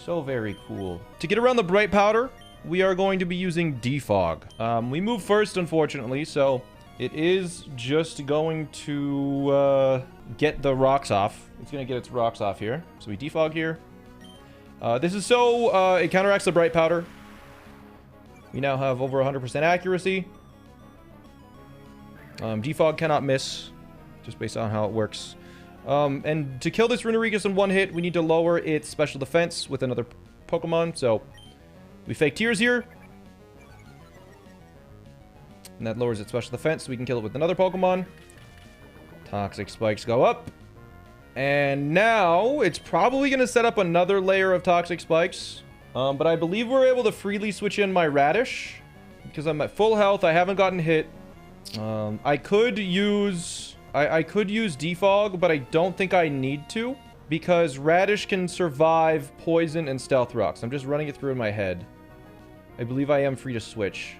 so very cool. To get around the Bright Powder, we are going to be using Defog. We move first, unfortunately, so it is just going to get the rocks off. It's going to get its rocks off here. So we Defog here. This is so it counteracts the Bright Powder. We now have over 100% accuracy. Defog cannot miss, just based on how it works. And to kill this Runerigus in one hit, we need to lower its special defense with another Pokemon. So we Fake Tears here. And that lowers its special defense, so we can kill it with another Pokemon. Toxic Spikes go up. And now, it's probably going to set up another layer of Toxic Spikes. But I believe we're able to freely switch in my Radish. Because I'm at full health, I haven't gotten hit. I could use Defog, but I don't think I need to. Because Radish can survive Poison and Stealth Rocks. I'm just running it through in my head. I believe I am free to switch.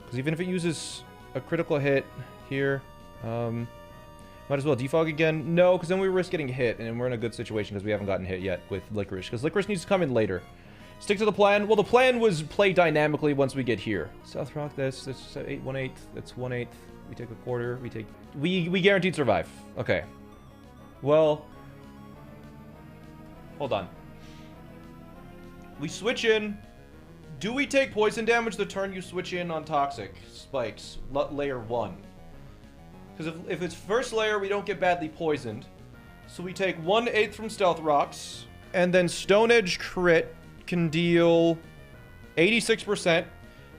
Because even if it uses a critical hit here... might as well Defog again. No, because then we risk getting hit, and we're in a good situation because we haven't gotten hit yet with Licorice. Because Licorice needs to come in later. Stick to the plan. Well, the plan was play dynamically once we get here. South Rock, that's 8 1/8. That's 1/8. We take a quarter. We guaranteed survive. Okay. Well, hold on. We switch in. Do we take poison damage the turn you switch in on Toxic Spikes? Layer 1. Because if it's first layer, we don't get badly poisoned. So we take 1/8 from Stealth Rocks. And then Stone Edge crit can deal 86%,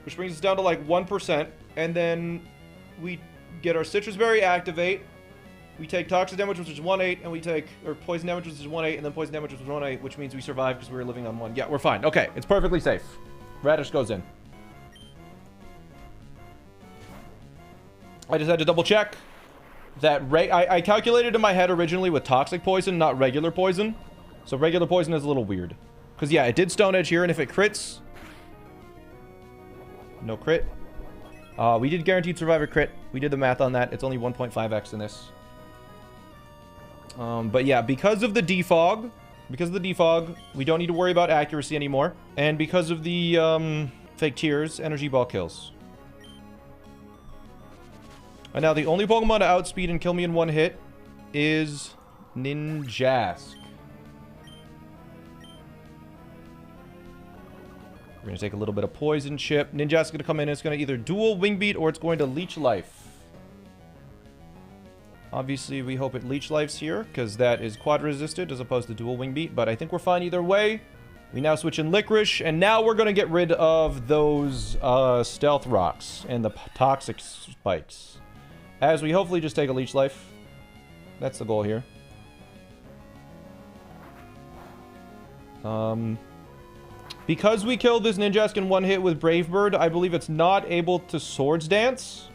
which brings us down to like 1%. And then we get our Citrus Berry activate. We take toxic damage, which is 1/8, and we take, or poison damage, which is 1/8, and then poison damage, which is 1/8, which means we survive because we were living on 1. Yeah, we're fine. Okay, it's perfectly safe. Radish goes in. I just had to double check that I calculated in my head originally with toxic poison, not regular poison. So regular poison is a little weird. Because yeah, it did Stone Edge here, and if it crits... No crit. We did guaranteed survivor crit. We did the math on that. It's only 1.5x in this. But yeah, because of the defog, we don't need to worry about accuracy anymore. And because of the fake tears, energy ball kills. And now the only Pokemon to outspeed and kill me in one hit is Ninjask. We're going to take a little bit of Poison Chip. Ninjask is going to come in and it's going to either dual Wing Beat or it's going to Leech Life. Obviously, we hope it Leech Life's here because that is quad resisted as opposed to dual Wing Beat. But I think we're fine either way. We now switch in Licorice and now we're going to get rid of those Stealth Rocks and the Toxic Spikes. As we hopefully just take a Leech Life. That's the goal here. Because we killed this Ninjask in one hit with Brave Bird, I believe it's not able to Swords Dance.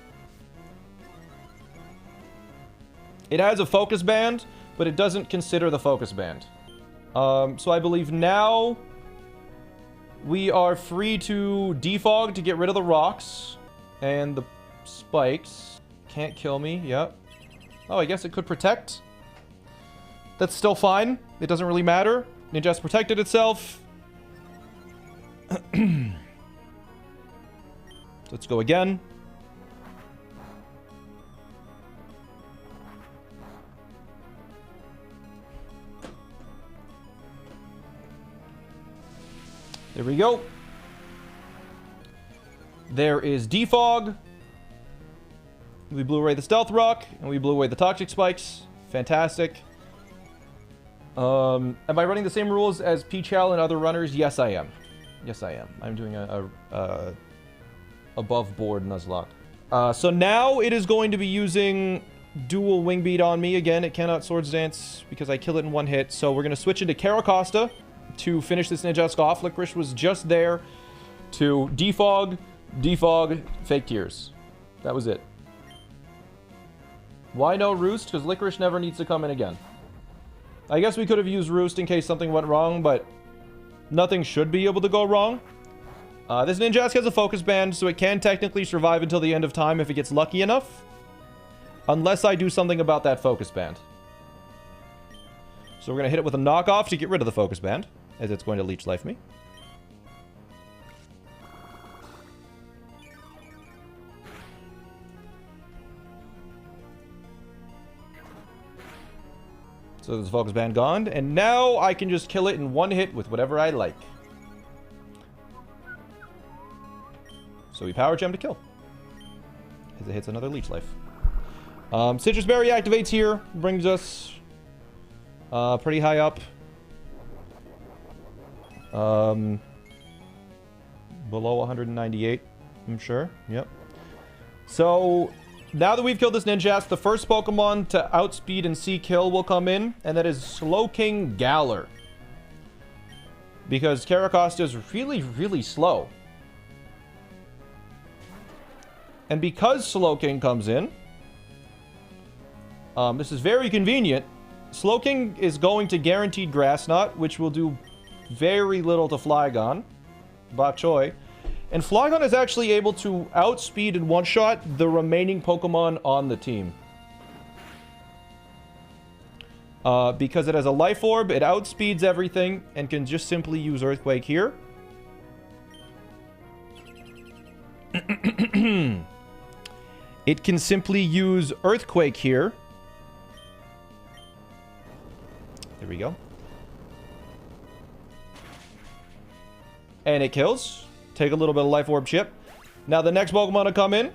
It has a Focus Band, but it doesn't consider the Focus Band. So I believe now we are free to defog to get rid of the rocks and the spikes. Can't kill me, yep. Oh, I guess it could protect. That's still fine. It doesn't really matter. Ninjask protected itself. Let's go again. There we go. There is defog. We blew away the Stealth Rock, and we blew away the Toxic Spikes. Fantastic. Am I running the same rules as P-Chow and other runners? Yes, I am. Yes, I am. I'm doing a above board Nuzlocke. So now it is going to be using dual Wing Beat on me. Again, it cannot Swords Dance because I kill it in one hit. So we're going to switch into Caracosta to finish this Ninjask off. Licorice was just there to defog, fake tears. That was it. Why no Roost? Because Licorice never needs to come in again. I guess we could have used Roost in case something went wrong, but nothing should be able to go wrong. This Ninjask has a Focus Band, so it can technically survive until the end of time if it gets lucky enough. Unless I do something about that Focus Band. So we're going to hit it with a knockoff to get rid of the Focus Band, as it's going to Leech Life me. So there's the Focus Band gone, and now I can just kill it in one hit with whatever I like. So we Power Gem to kill. As it hits another Leech Life. Citrus Berry activates here, brings us pretty high up. Below 198, I'm sure. Yep. So now that we've killed this Ninjask, the first Pokemon to outspeed and C-Kill will come in, and that is Slowking Galar. Because Caracosta is really, really slow. And because Slowking comes in, this is very convenient. Slowking is going to guaranteed Grass Knot, which will do very little to Flygon, Bok Choy. And Flygon is actually able to outspeed and one-shot the remaining Pokemon on the team. Because it has a Life Orb, it outspeeds everything, and can just simply use Earthquake here. It can simply use Earthquake here. There we go. And it kills. Take a little bit of Life Orb chip. Now the next Pokemon to come in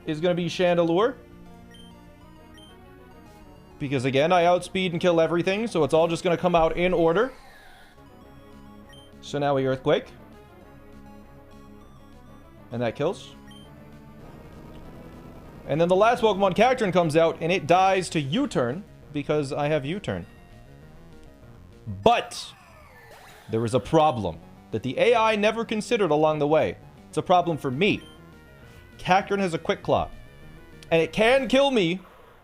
is going to be Chandelure. Because again, I outspeed and kill everything, so it's all just gonna come out in order. So now we Earthquake. And that kills. And then the last Pokemon, Cacturn, comes out, and it dies to U-turn, because I have U-turn. But there is a problem that the AI never considered along the way. It's a problem for me. Cacturn has a Quick Claw, and it can kill me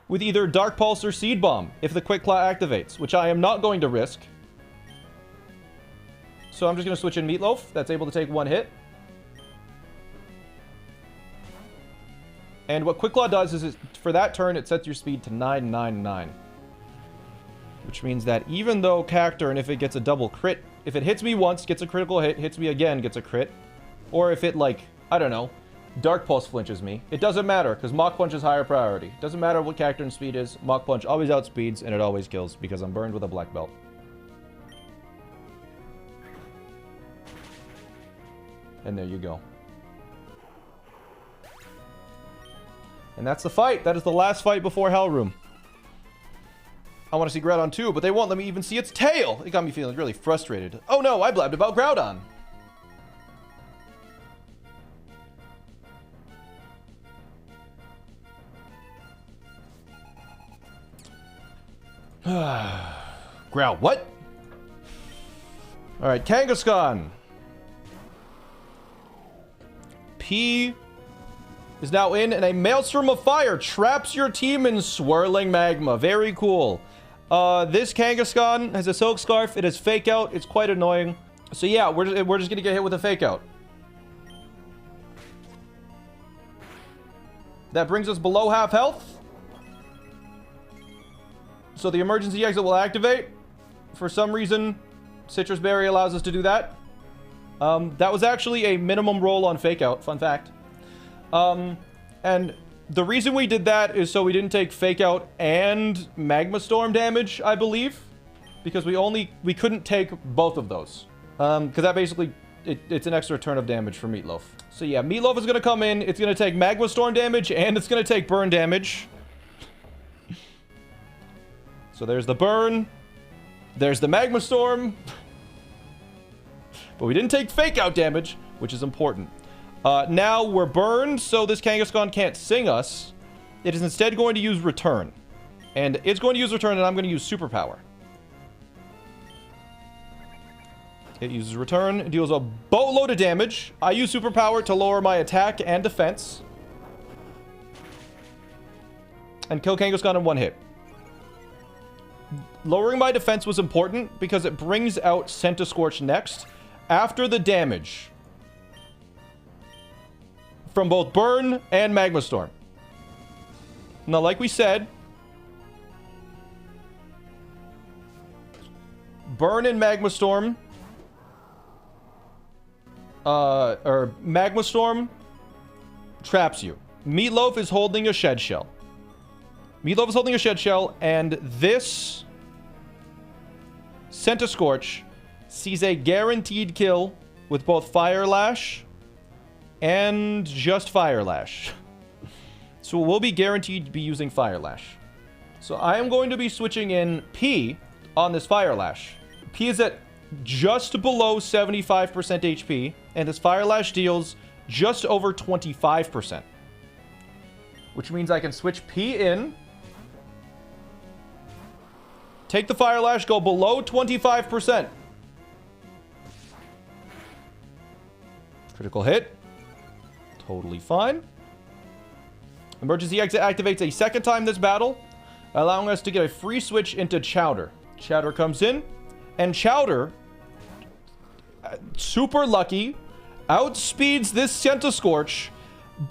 with either Dark Pulse or Seed Bomb if the Quick Claw activates, which I am not going to risk. So I'm just going to switch in Meatloaf. That's able to take one hit. And what Quick Claw does is, for that turn, it sets your speed to 999. Which means that even though Cacturn, if it gets a double crit, if it hits me once, gets a critical hit, hits me again, gets a crit, or if it, like, I don't know, Dark Pulse flinches me, it doesn't matter, because Mach Punch is higher priority. Doesn't matter what Cacturn's speed is, Mach Punch always outspeeds, and it always kills, because I'm burned with a black belt. And there you go. And that's the fight. That is the last fight before Hell Room. I want to see Groudon too, but they won't let me even see its tail. It got me feeling really frustrated. Oh no, I blabbed about Groudon. Growl, what? Alright, Kangaskhan. P is now in, and a Maelstrom of Fire traps your team in swirling magma. Very cool. This Kangaskhan has a Silk Scarf. It has Fake Out. It's quite annoying. So yeah, we're just gonna get hit with a Fake Out. That brings us below half health. So the emergency exit will activate. For some reason, Citrus Berry allows us to do that. That was actually a minimum roll on Fake Out. Fun fact. And the reason we did that is so we didn't take Fake Out and Magma Storm damage, I believe. Because we couldn't take both of those. Because that basically, it's an extra turn of damage for Meatloaf. So yeah, Meatloaf is going to come in, it's going to take Magma Storm damage, and it's going to take burn damage. So there's the burn. There's the Magma Storm. But we didn't take Fake Out damage, which is important. Now we're burned, so this Kangaskhan can't sing us. It is instead going to use Return. And it's going to use Return, and I'm going to use Superpower. It uses Return, it deals a boatload of damage. I use Superpower to lower my attack and defense. And kill Kangaskhan in one hit. Lowering my defense was important because it brings out Centiskorch next after the damage from both Burn and Magma Storm. Now, like we said, Burn and Magma Storm, or Magma Storm traps you. Meatloaf is holding a Shed Shell. Meatloaf is holding a Shed Shell, and this Centiskorch sees a guaranteed kill with both Fire Lash and just Fire Lash. So we'll be guaranteed to be using Fire Lash. So I am going to be switching in P on this Fire Lash. P is at just below 75% HP, and this Fire Lash deals just over 25%. Which means I can switch P in, take the Fire Lash, go below 25%. Critical hit. Totally fine. Emergency exit activates a second time this battle, allowing us to get a free switch into Chowder. Chowder comes in, and Chowder, super lucky, outspeeds this Centiskorch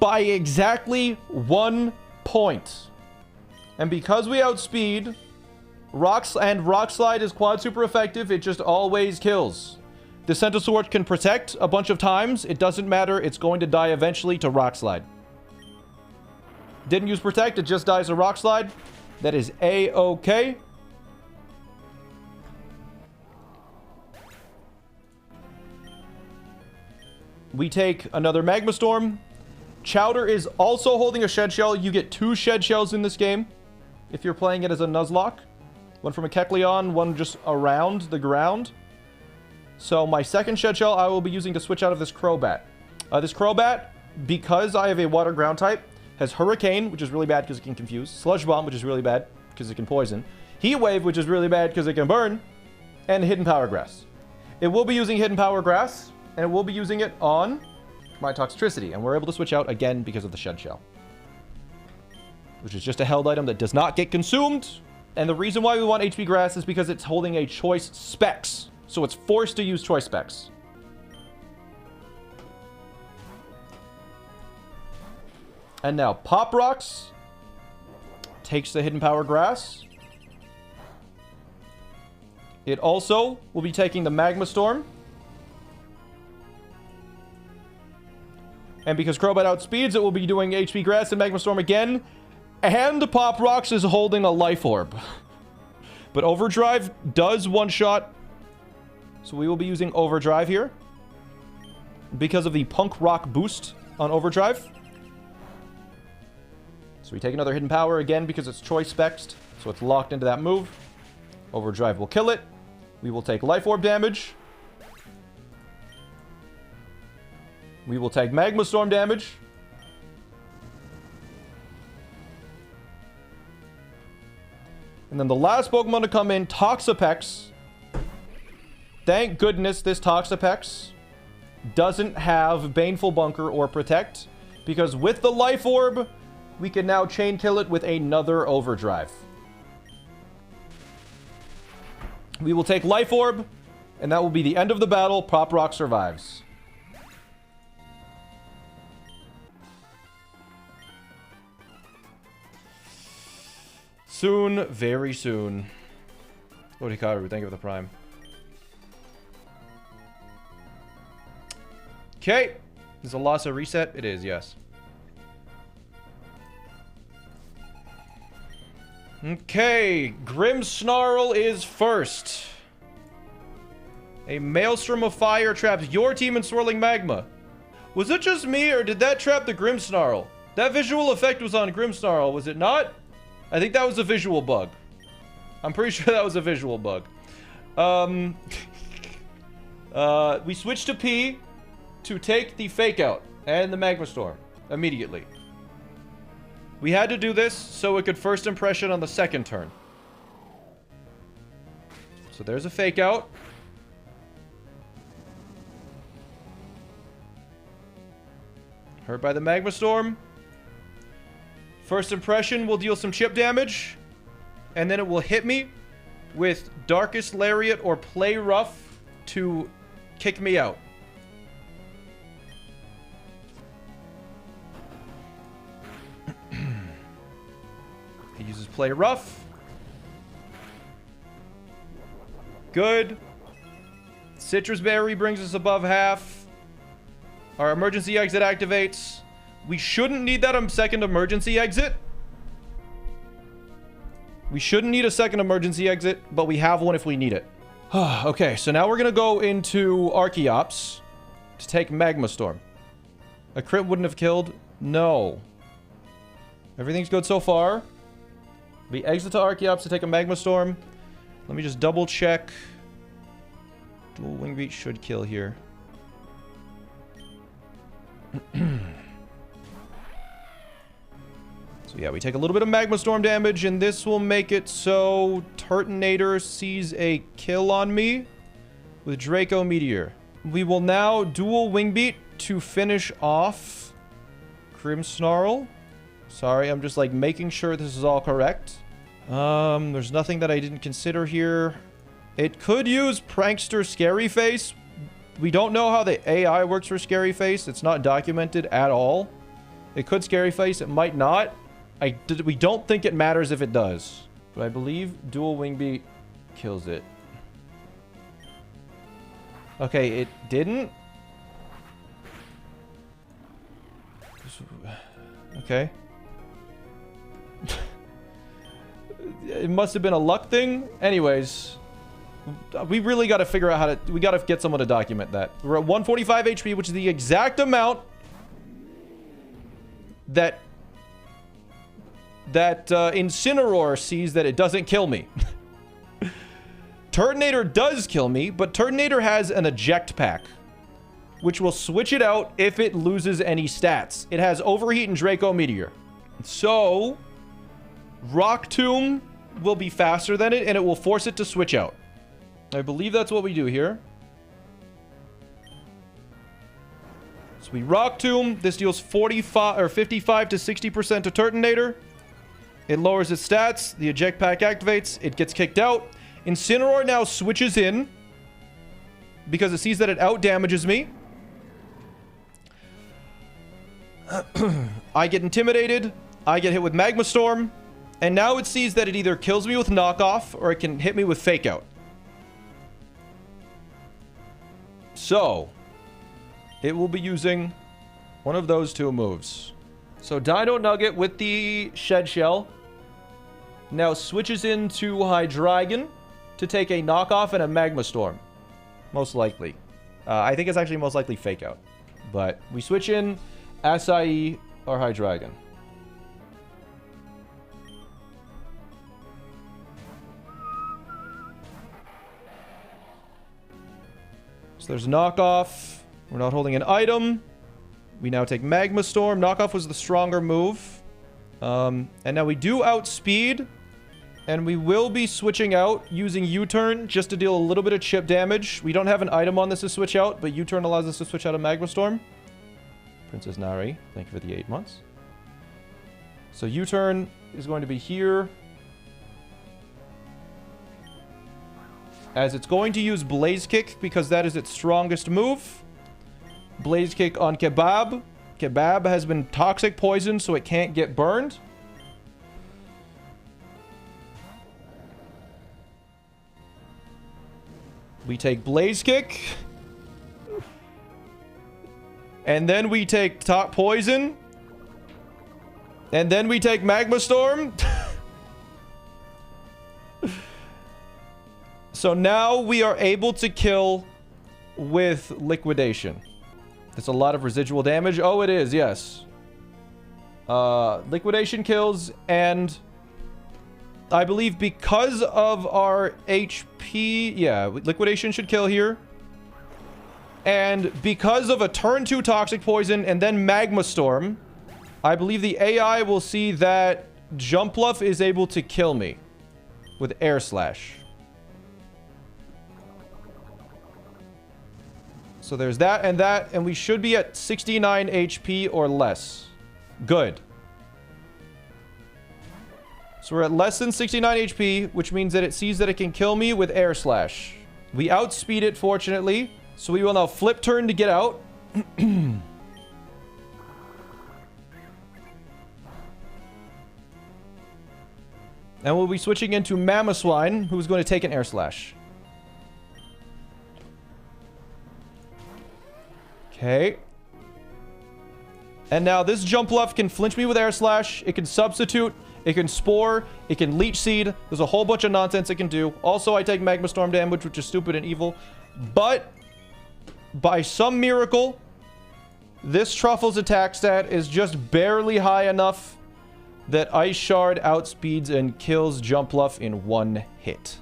by exactly 1 point. And because we outspeed, Rock Slide is quad super effective, it just always kills. The Centiskorch can protect a bunch of times. It doesn't matter. It's going to die eventually to Rock Slide. Didn't use Protect. It just dies to Rock Slide. That is A-okay. We take another Magma Storm. Chowder is also holding a Shed Shell. You get 2 Shed Shells in this game. if you're playing it as a Nuzlocke. One from a Kecleon, one just around the ground. So my second Shed Shell I will be using to switch out of this Crobat. This Crobat, because I have a Water Ground type, has Hurricane, which is really bad because it can confuse. Sludge Bomb, which is really bad because it can poison. Heat Wave, which is really bad because it can burn. And Hidden Power Grass. It will be using Hidden Power Grass, and it will be using it on my Toxtricity. And we're able to switch out again because of the Shed Shell, which is just a held item that does not get consumed. And the reason why we want HP Grass is because it's holding a Choice Specs. So it's forced to use Choice Specs. And now Pop Rocks takes the Hidden Power Grass. It also will be taking the Magma Storm. And because Crobat outspeeds, it will be doing HP Grass and Magma Storm again. And Pop Rocks is holding a Life Orb. But Overdrive does one-shot. So we will be using Overdrive here. Because of the Punk Rock boost on Overdrive. So we take another Hidden Power again because it's Choice Spexed. So it's locked into that move. Overdrive will kill it. We will take Life Orb damage. We will take Magma Storm damage. And then the last Pokemon to come in, Toxapex. Thank goodness this Toxapex doesn't have Baneful Bunker or Protect. Because with the Life Orb, we can now chain kill it with another Overdrive. We will take Life Orb, and that will be the end of the battle. Pop Rock survives. Soon, very soon. Lord Hikaru, thank you for the Prime. Okay. Is Alasa reset? It is, yes. Okay. Grimmsnarl is first. A Maelstrom of Fire traps your team in Swirling Magma. Was it just me, or did that trap the Grimmsnarl? That visual effect was on Grimmsnarl, was it not? I think that was a visual bug. I'm pretty sure that was a visual bug. We switched to P to take the Fake Out and the Magma Storm immediately. We had to do this so it could First Impression on the second turn. So there's a Fake Out. Hurt by the Magma Storm. First Impression will deal some chip damage. And then it will hit me with Darkest Lariat or Play Rough to kick me out. He uses Play Rough. Good. Citrus Berry brings us above half. Our emergency exit activates. We shouldn't need that second emergency exit. We shouldn't need a second emergency exit, but we have one if we need it. Okay, so now we're going to go into Archeops to take Magma Storm. A crit wouldn't have killed? No. Everything's good so far. We exit to Archeops to take a Magma Storm. Let me just double check. Dual Wing Beat should kill here. So yeah, we take a little bit of Magma Storm damage, and this will make it so Turtonator sees a kill on me with Draco Meteor. We will now dual Wing Beat to finish off Grimmsnarl. Sorry, I'm just like making sure this is all correct. There's nothing that I didn't consider here. It could use Prankster Scary Face. We don't know how the AI works for Scary Face. It's not documented at all. It could Scary Face. It might not. We don't think it matters if it does. But I believe Dual Wing Beat kills it. Okay, it didn't. Okay. It must have been a luck thing. Anyways, we really got to figure out how to... We got to get someone to document that. We're at 145 HP, which is the exact amount that that Incineroar sees that it doesn't kill me. Turtonator does kill me, but Turtonator has an eject pack, which will switch it out if it loses any stats. It has Overheat and Draco Meteor. So, Rock Tomb will be faster than it, and it will force it to switch out. I believe that's what we do here. So we Rock Tomb. This deals 45 or 55 to 60% to Turtonator. It lowers its stats. The eject pack activates. It gets kicked out. Incineroar now switches in because it sees that it out-damages me. I get intimidated. I get hit with Magma Storm. And now it sees that it either kills me with knockoff or it can hit me with fake out. So, it will be using one of those two moves. So Dino Nugget with the Shed Shell now switches into Hydreigon to take a knockoff and a Magma Storm. Most likely. I think it's actually most likely fake out. But we switch in Acai or Hydreigon. So there's knockoff. We're not holding an item. We now take Magma Storm. Knockoff was the stronger move. And now we do outspeed. And we will be switching out using U-turn just to deal a little bit of chip damage. We don't have an item on this to switch out, but U-turn allows us to switch out a Magma Storm. Princess Nari, thank you for the 8 months. So U-turn is going to be here. As it's going to use Blaze Kick because that is its strongest move. Blaze Kick on Kebab. Kebab has been toxic poisoned, so it can't get burned. We take Blaze Kick. And then we take Top Poison. And then we take Magma Storm. So now we are able to kill with Liquidation. That's a lot of residual damage. Oh, it is, yes. Liquidation kills, and I believe because of our HP... Yeah, Liquidation should kill here. And because of a turn 2 Toxic Poison and then Magma Storm, I believe the AI will see that Jumpluff is able to kill me with Air Slash. So there's that, and we should be at 69 HP or less. Good. So we're at less than 69 HP, which means that it sees that it can kill me with Air Slash. We outspeed it, fortunately. So we will now flip turn to get out. And we'll be switching into Mamoswine, who's going to take an Air Slash. Okay. And now this Jumpluff can flinch me with Air Slash. It can Substitute. It can Spore. It can Leech Seed. There's a whole bunch of nonsense it can do. Also, I take Magma Storm damage, which is stupid and evil. But by some miracle, this Truffle's attack stat is just barely high enough that Ice Shard outspeeds and kills Jumpluff in one hit.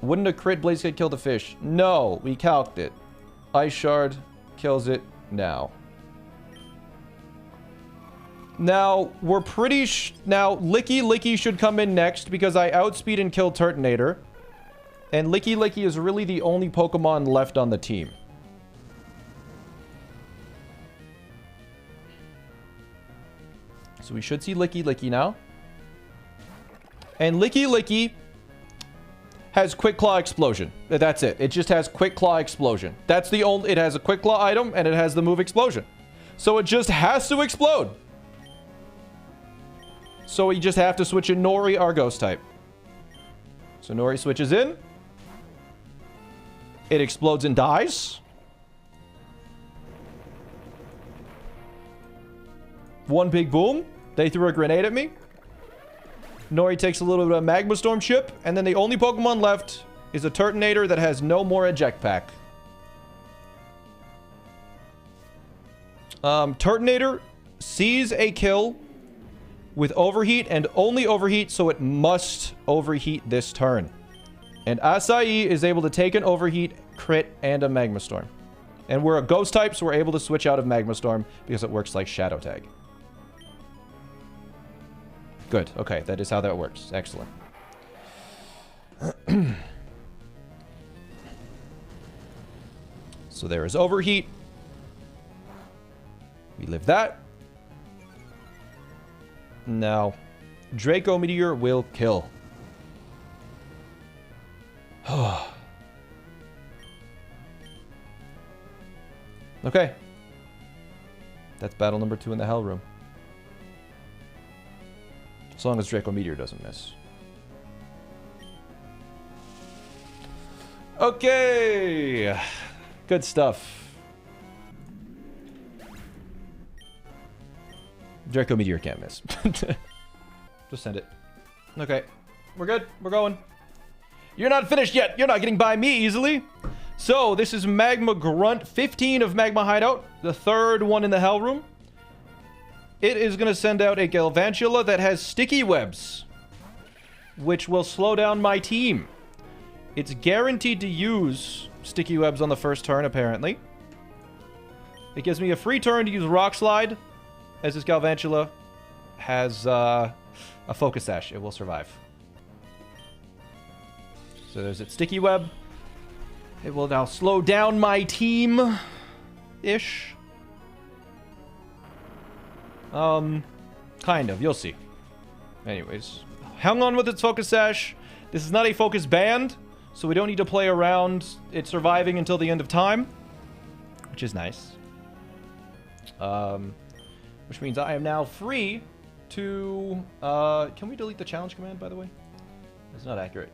Wouldn't a crit Blaze Kick kill the fish? No, we calced it. Ice Shard kills it now. Now, we're pretty now, Licky should come in next because I outspeed and kill Turtonator. And Licky is really the only Pokemon left on the team. So we should see Licky now. And Licky has Quick Claw Explosion. That's it. It just has Quick Claw Explosion. That's the only... It has a Quick Claw item, and it has the move Explosion. So it just has to explode. So we just have to switch in Nori, our Ghost type. So Nori switches in. It explodes and dies. One big boom. They threw a grenade at me. Nori takes a little bit of Magma Storm chip, and then the only Pokemon left is a Turtonator that has no more eject pack. Turtonator sees a kill with overheat and only overheat, so it must overheat this turn. And Acai is able to take an overheat, crit, and a Magma Storm. And we're a ghost type, so we're able to switch out of Magma Storm because it works like Shadow Tag. Good. Okay, that is how that works. Excellent. So there is overheat. We live that. Now, Draco Meteor will kill. Okay. That's battle number 2 in the Hell Room. As long as Draco Meteor doesn't miss. Okay. Good stuff. Draco Meteor can't miss. Just send it. Okay. We're good. We're going. You're not finished yet. You're not getting by me easily. So, this is Magma Grunt. 15 of Magma Hideout. The third one in the Hell Room. It is going to send out a Galvantula that has sticky webs, which will slow down my team. It's guaranteed to use sticky webs on the first turn, apparently. It gives me a free turn to use Rock Slide, as this Galvantula has a Focus Sash. It will survive. So there's its sticky web. It will now slow down my team-ish. Kind of. You'll see. Anyways. Hang on with its Focus Sash. This is not a Focus Band, so we don't need to play around it surviving until the end of time. Which is nice. Which means I am now free to... can we delete the challenge command, by the way? It's not accurate.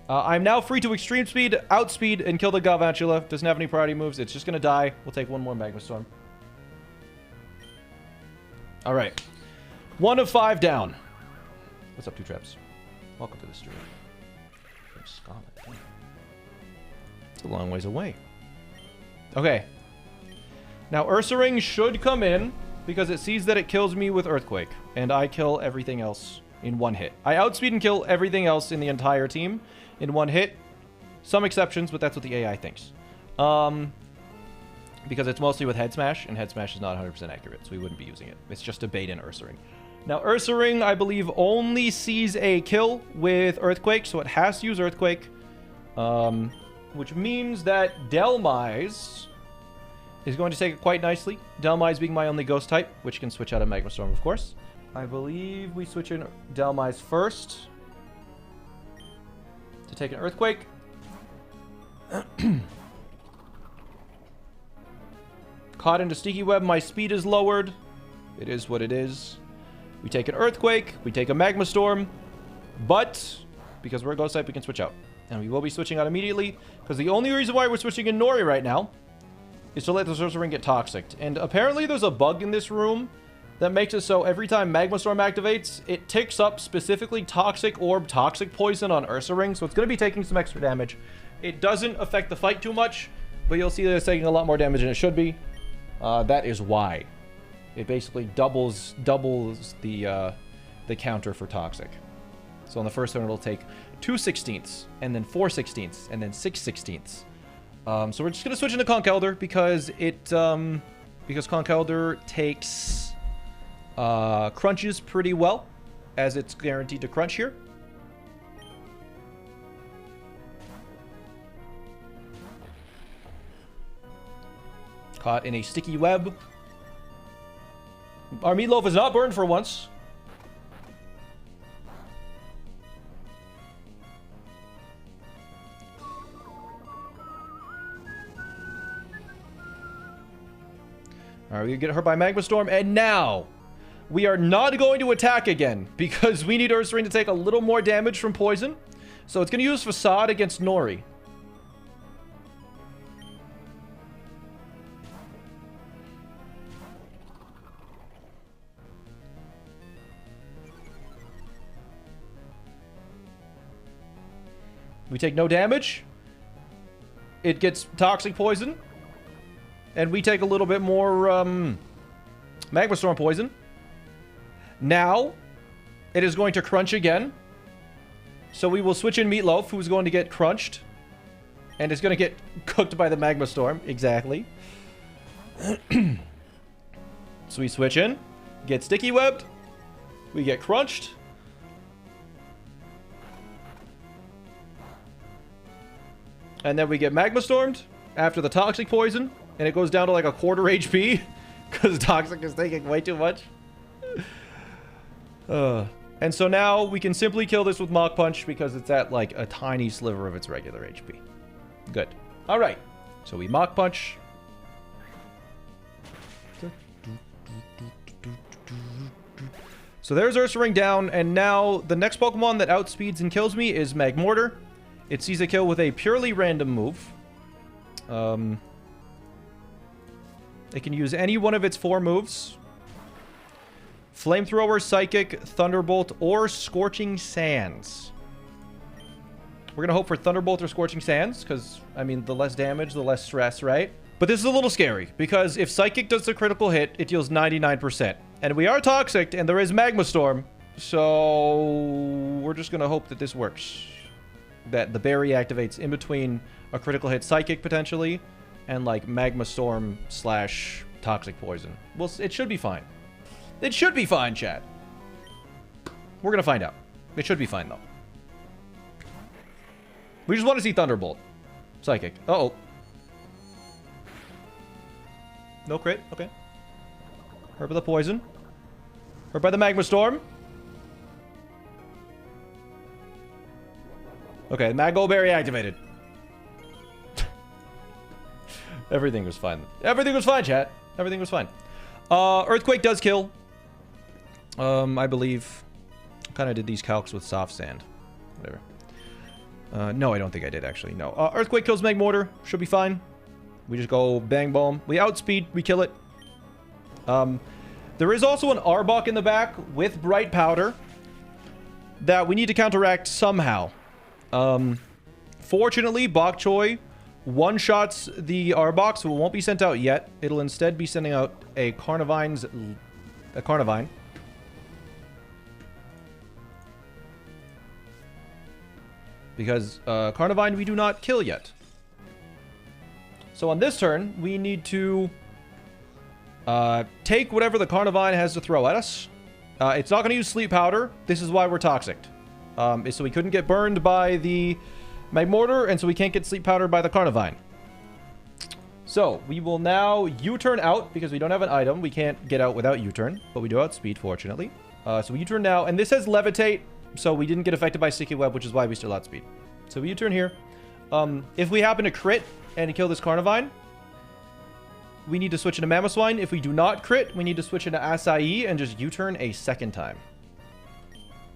I'm now free to Extreme Speed, Outspeed, and kill the Galvantula. Doesn't have any priority moves. It's just going to die. We'll take one more Magma Storm. Alright. 1 of 5 down. What's up, Two Traps? Welcome to the stream. From Scotland. It's a long ways away. Okay. Now, Ursaring should come in because it sees that it kills me with Earthquake. And I kill everything else in 1 hit. I outspeed and kill everything else in the entire team in 1 hit. Some exceptions, but that's what the AI thinks. Because it's mostly with Head Smash, and Head Smash is not 100% accurate, so we wouldn't be using it. It's just a bait in Ursaring. Now, Ursaring, I believe, only sees a kill with Earthquake, so it has to use Earthquake. Which means that Delmise is going to take it quite nicely. Delmise being my only ghost type, which can switch out of Magma Storm, of course. I believe we switch in Delmise first to take an Earthquake. Caught into Sticky Web, my speed is lowered. It is what it is. We take an Earthquake, we take a Magma Storm, but because we're a ghost type, we can switch out. And we will be switching out immediately, because the only reason why we're switching in Nori right now is to let the Sorcerer Ring get toxic. And apparently there's a bug in this room that makes it so every time Magma Storm activates, it ticks up specifically Toxic Orb, Toxic Poison on Ursaring, so it's going to be taking some extra damage. It doesn't affect the fight too much, but you'll see that it's taking a lot more damage than it should be. That is why. It basically doubles the counter for Toxic. So on the first turn, it'll take 2/16, and then 4/16, and then 6/16. So we're just gonna switch into Conkeldurr because Conkeldurr takes crunches pretty well, as it's guaranteed to crunch here. Caught in a sticky web. Our meatloaf is not burned for once. Alright, we get hurt by Magma Storm, and now we are not going to attack again because we need Ursaring to take a little more damage from poison. So it's going to use Facade against Nori. We take no damage. It gets Toxic Poison. And we take a little bit more Magma Storm Poison. Now, it is going to crunch again. So we will switch in Meatloaf, who's going to get crunched. And is going to get cooked by the Magma Storm. Exactly. So we switch in. Get Sticky Webbed. We get crunched. And then we get Magma Stormed after the Toxic Poison. And it goes down to like a quarter HP. Because Toxic is taking way too much. And so now we can simply kill this with Mach Punch because it's at like a tiny sliver of its regular HP. Good. Alright. So we Mach Punch. So there's Ursaring down, and now the next Pokemon that outspeeds and kills me is Magmortar. It sees a kill with a purely random move. It can use any one of its 4 moves. Flamethrower, Psychic, Thunderbolt, or Scorching Sands. We're going to hope for Thunderbolt or Scorching Sands, because, I mean, the less damage, the less stress, right? But this is a little scary, because if Psychic does the critical hit, it deals 99%. And we are Toxic, and there is Magma Storm, so we're just going to hope that this works. That the berry activates in between a critical hit Psychic, potentially, and, like, Magma Storm / Toxic Poison. Well, it should be fine. It should be fine, chat. We're going to find out. It should be fine, though. We just want to see Thunderbolt. Psychic. Uh-oh. No crit. Okay. Hurt by the poison. Hurt by the Magma Storm. Okay, Maggo Berry activated. Everything was fine. Everything was fine, chat. Everything was fine. Earthquake does kill. I believe. Kind of did these calcs with soft sand. Whatever. No, I don't think I did, actually. No. Earthquake kills Magmortar. Should be fine. We just go bang boom. We outspeed. We kill it. There is also an Arbok in the back with Bright Powder that we need to counteract somehow. Fortunately, Bok Choy one-shots the Arbok, so it won't be sent out yet. It'll instead be sending out a Carnivine. Because Carnivine we do not kill yet. So on this turn, we need to take whatever the Carnivine has to throw at us. It's not going to use Sleep Powder. This is why we're Toxic. So we couldn't get burned by the Magmortar, and so we can't get Sleep Powder by the Carnivine. So we will now U-turn out, because we don't have an item. We can't get out without U-turn, but we do outspeed, fortunately. So we U-turn now, and this says Levitate, so we didn't get affected by Sticky Web, which is why we still outspeed. So we U-turn here. If we happen to crit and kill this Carnivine, we need to switch into Mamoswine. If we do not crit, we need to switch into Acai and just U-turn a second time.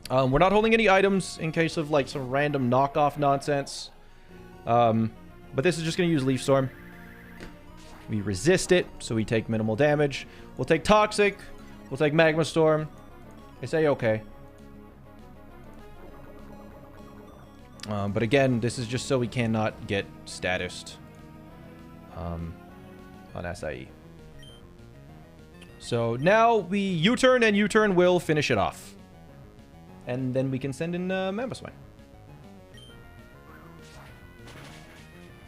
We're not holding any items in case of, like, some random knockoff nonsense. But this is just going to use Leaf Storm. We resist it, so we take minimal damage. We'll take Toxic. We'll take Magma Storm. It's A-okay. But again, this is just so we cannot get statused on Acai. So now we U-turn, and U-turn will finish it off. And then we can send in Mamoswine.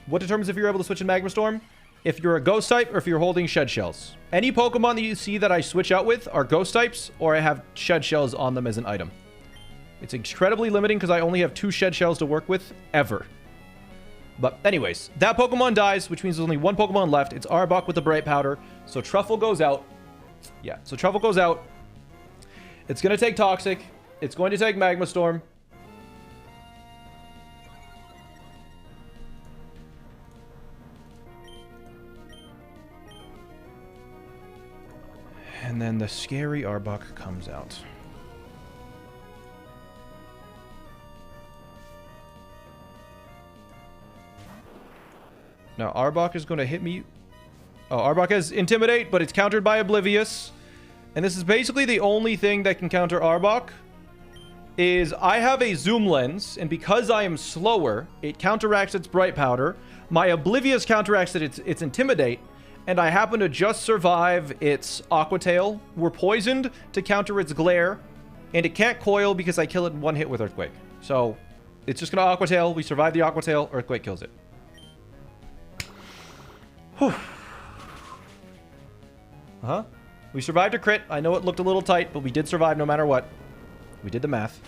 What determines if you're able to switch in Magma Storm? If you're a Ghost type or if you're holding Shed Shells. Any Pokemon that you see that I switch out with are Ghost types, or I have Shed Shells on them as an item. It's incredibly limiting because I only have 2 Shed Shells to work with, ever. But anyways, that Pokemon dies, which means there's only one Pokemon left. It's Arbok with the Bright Powder. So Truffle goes out. Yeah, so Truffle goes out. It's going to take Toxic. It's going to take Magma Storm. And then the scary Arbok comes out. Now, Arbok is going to hit me. Oh, Arbok has Intimidate, but it's countered by Oblivious. And this is basically the only thing that can counter Arbok. Is I have a Zoom Lens, and because I am slower, it counteracts its Bright Powder. My Oblivious counteracts its Intimidate, and I happen to just survive its Aqua Tail. We're poisoned to counter its Glare, And it can't coil because I kill it in one hit with Earthquake. So it's just going to Aqua Tail. We survive the Aqua Tail. Earthquake kills it. Whew. Uh-huh. We survived a crit. I know it looked a little tight, but we did survive no matter what. We did the math.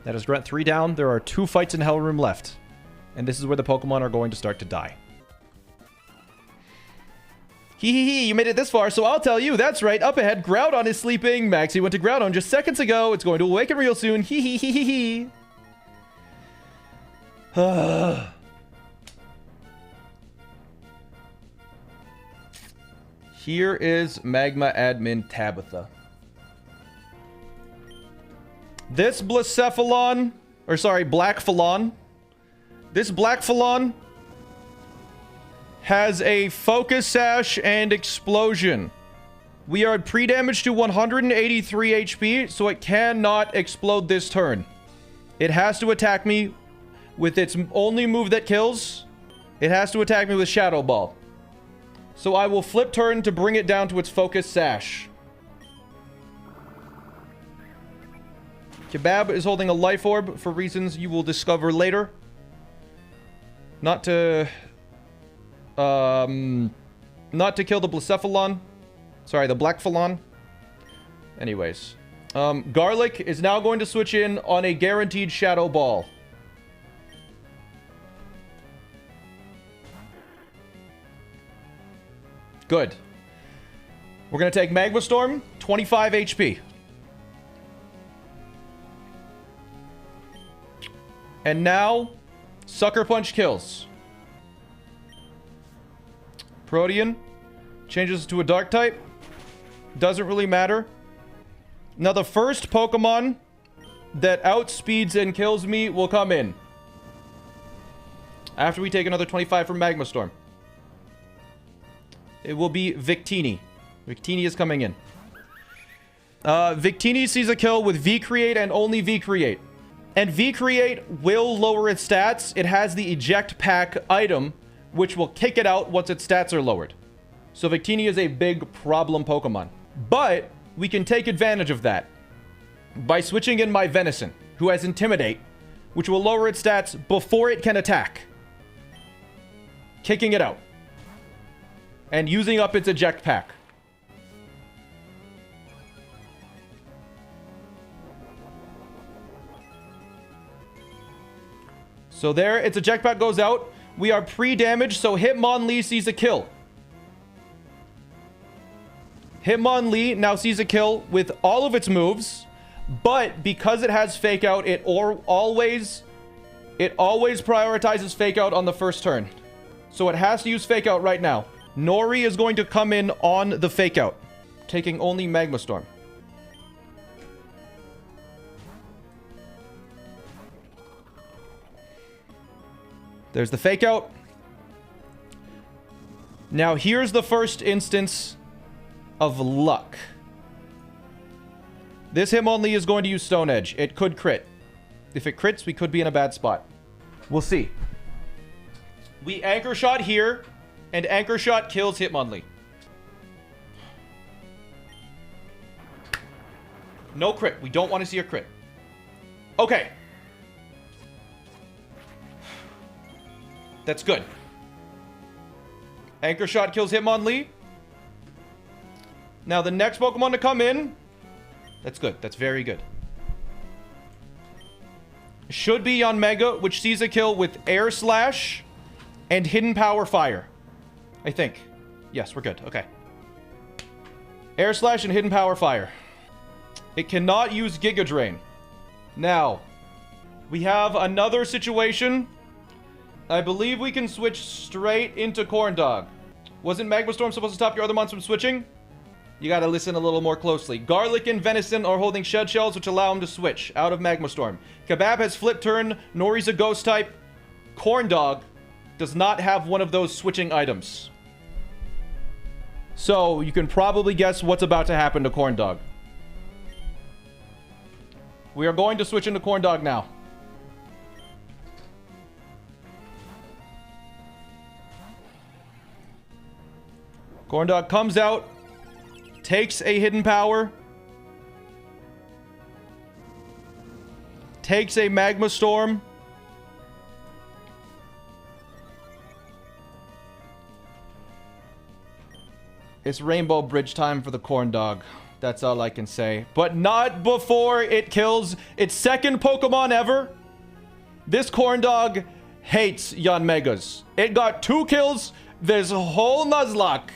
That is Grunt 3 down. There are 2 fights in Hell Room left. And this is where the Pokemon are going to start to die. Hee hee hee, you made it this far, so I'll tell you. That's right, up ahead, Groudon is sleeping. Maxie went to Groudon just seconds ago. It's going to awaken real soon. Hee hee hee hee hee. Here is Magma Admin Tabitha. This Blacephalon, or sorry, Blackphalon. This Blackphalon has a Focus Sash and Explosion. We are pre-damage to 183 HP, so it cannot explode this turn. It has to attack me with its only move that kills. It has to attack me with Shadow Ball. So I will flip turn to bring it down to its Focus Sash. Kebab is holding a Life Orb for reasons you will discover later. Not to kill the Blacephalon. Sorry, the Blackphalon. Anyways. Garlic is now going to switch in on a guaranteed Shadow Ball. Good. We're going to take Magma Storm, 25 HP. And now, Sucker Punch kills. Protean changes to a Dark type. Doesn't really matter. Now, the first Pokemon that outspeeds and kills me will come in. After we take another 25 from Magma Storm. It will be Victini. Victini is coming in. Victini sees a kill with V-Create and only V-Create. And V-Create will lower its stats. It has the Eject Pack item, which will kick it out once its stats are lowered. So Victini is a big problem Pokemon. But we can take advantage of that by switching in my Venison, who has Intimidate, which will lower its stats before it can attack. Kicking it out. And using up its Eject Pack. So there, its Eject Pack goes out. We are pre-damaged, so Hitmonlee sees a kill. Hitmonlee now sees a kill with all of its moves, but because it has Fake Out, it always prioritizes Fake Out on the first turn. So it has to use Fake Out right now. Nori is going to come in on the Fake Out, taking only Magma Storm. There's the Fake Out. Now here's the first instance of luck. This Hitmonlee is going to use Stone Edge. It could crit. If it crits, we could be in a bad spot. We'll see. We Anchor Shot here, and Anchor Shot kills Hitmonlee. No crit. We don't want to see a crit. Okay. That's good. Anchor Shot kills Hitmonlee. Now the next Pokemon to come in. That's good. That's very good. Should be on Mega, which sees a kill with Air Slash and Hidden Power Fire. I think. Yes, we're good. Okay. Air Slash and Hidden Power Fire. It cannot use Giga Drain. Now, we have another situation. I believe we can switch straight into Corn Dog. Wasn't Magma Storm supposed to stop your other mons from switching? You gotta listen a little more closely. Garlic and Venison are holding Shed Shells, which allow him to switch out of Magma Storm. Kebab has Flip Turn. Nori's a Ghost type. Corn Dog does not have one of those switching items. So, you can probably guess what's about to happen to Corn Dog. We are going to switch into Corn Dog now. Corn Dog comes out, takes a Hidden Power, takes a Magma Storm. It's Rainbow Bridge time for the corn dog. That's all I can say. But not before it kills its second Pokemon ever. This corn dog hates Yanmegas. It got 2 kills this whole Nuzlocke.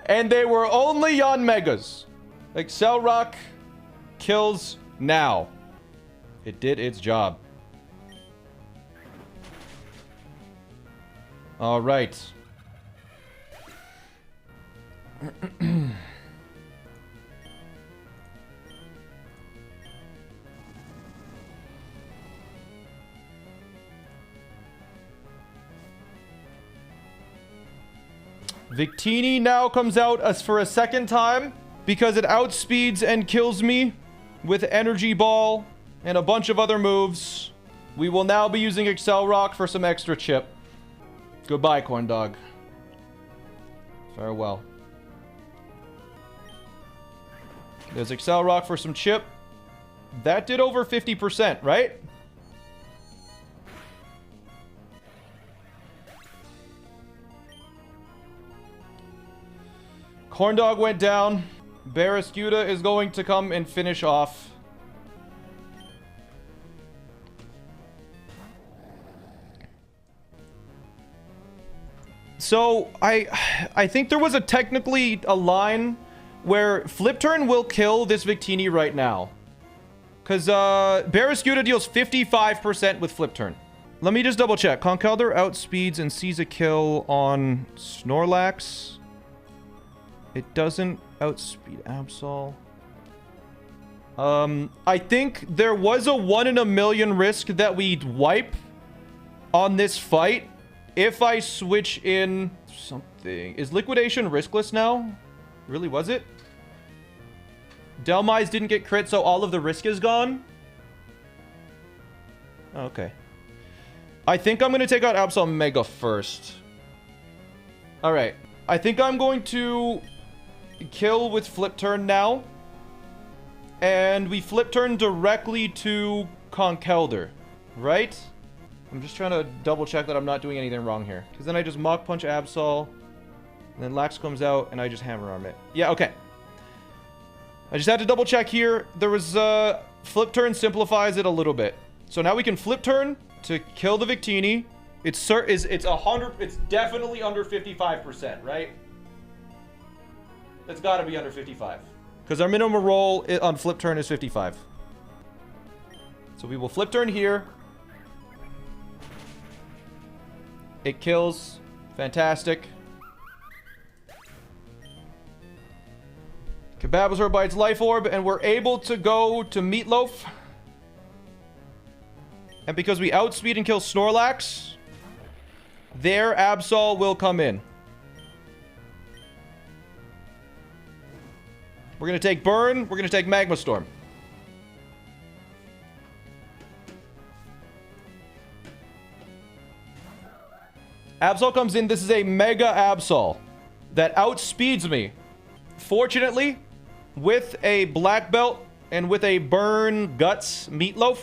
And they were only Yanmegas. Accelerock kills now. It did its job. All right. Victini now comes out as for a second time because it outspeeds and kills me with Energy Ball and a bunch of other moves. We will now be using Accelerock for some extra chip. Goodbye, corn dog. Farewell. There's Accelerock for some chip. That did over 50%, right? Corn dog went down. Barraskewda is going to come and finish off. So, I think there was technically a line where Flip Turn will kill this Victini right now. Because Barraskewda deals 55% with Flip Turn. Let me just double check. Conkeldurr outspeeds and sees a kill on Snorlax. It doesn't outspeed Absol. I think there was a 1 in a million risk that we'd wipe on this fight if I switch in something. Is Liquidation riskless now? Really, was it? Delmise didn't get crit, so all of the risk is gone? Okay. I think I'm going to take out Absol Mega first. Alright. I think I'm going to kill with Flip Turn now. And we Flip Turn directly to Conkeldurr. Right? I'm just trying to double check that I'm not doing anything wrong here. Because then I just Mach Punch Absol. And then Lax comes out and I just Hammer Arm it. Yeah, okay. I just had to double check here. There was Flip Turn simplifies it a little bit. So now we can Flip Turn to kill the Victini. It's definitely under 55%, right? It's got to be under 55. Because our minimum roll on Flip Turn is 55. So we will Flip Turn here. It kills. Fantastic. Kababazor bites Life Orb, and we're able to go to Meatloaf. And because we outspeed and kill Snorlax, their Absol will come in. We're going to take Burn. We're going to take Magma Storm. Absol comes in. This is a Mega Absol that outspeeds me. Fortunately, with a Black Belt and with a Burn Guts Meatloaf,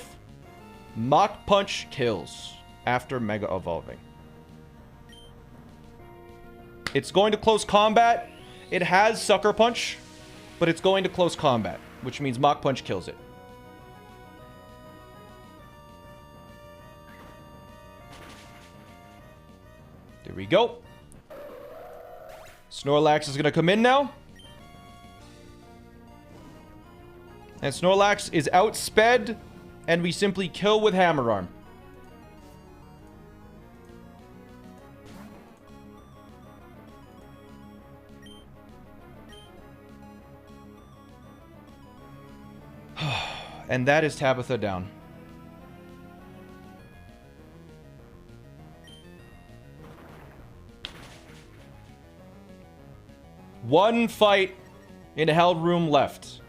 Mach Punch kills after Mega Evolving. It's going to close combat. It has Sucker Punch, but it's going to close combat, which means Mach Punch kills it. There we go. Snorlax is going to come in now. And Snorlax is outsped, and we simply kill with Hammer Arm. And that is Tabitha down. One fight in Hell Room left.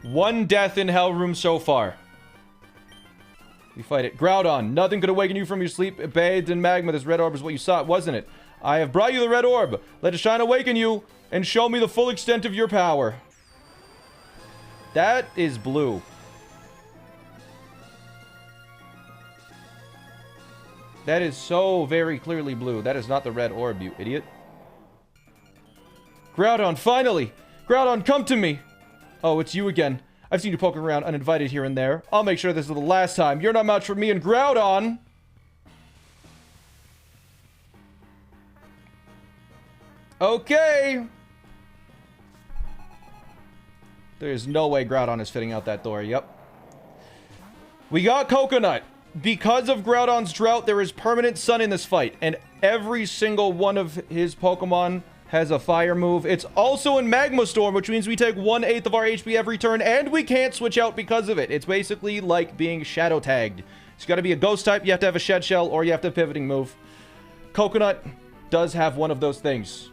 One death in Hell Room so far. We fight it. Groudon, nothing could awaken you from your sleep. Bathed in magma, this red orb is what you sought, wasn't it? I have brought you the red orb. Let it shine awaken you and show me the full extent of your power. That is blue. That is so very clearly blue. That is not the red orb, you idiot. Groudon, finally! Groudon, come to me! Oh, it's you again. I've seen you poking around uninvited here and there. I'll make sure this is the last time. You're not much for me and Groudon! Okay! There's no way Groudon is fitting out that door. Yep. We got Coconut. Because of Groudon's drought, there is permanent sun in this fight. And every single one of his Pokemon has a fire move. It's also in Magma Storm, which means we take 1/8 of our HP every turn. And we can't switch out because of it. It's basically like being Shadow Tagged. It's got to be a Ghost type, you have to have a Shed Shell, or you have to have a Pivoting move. Coconut does have one of those things.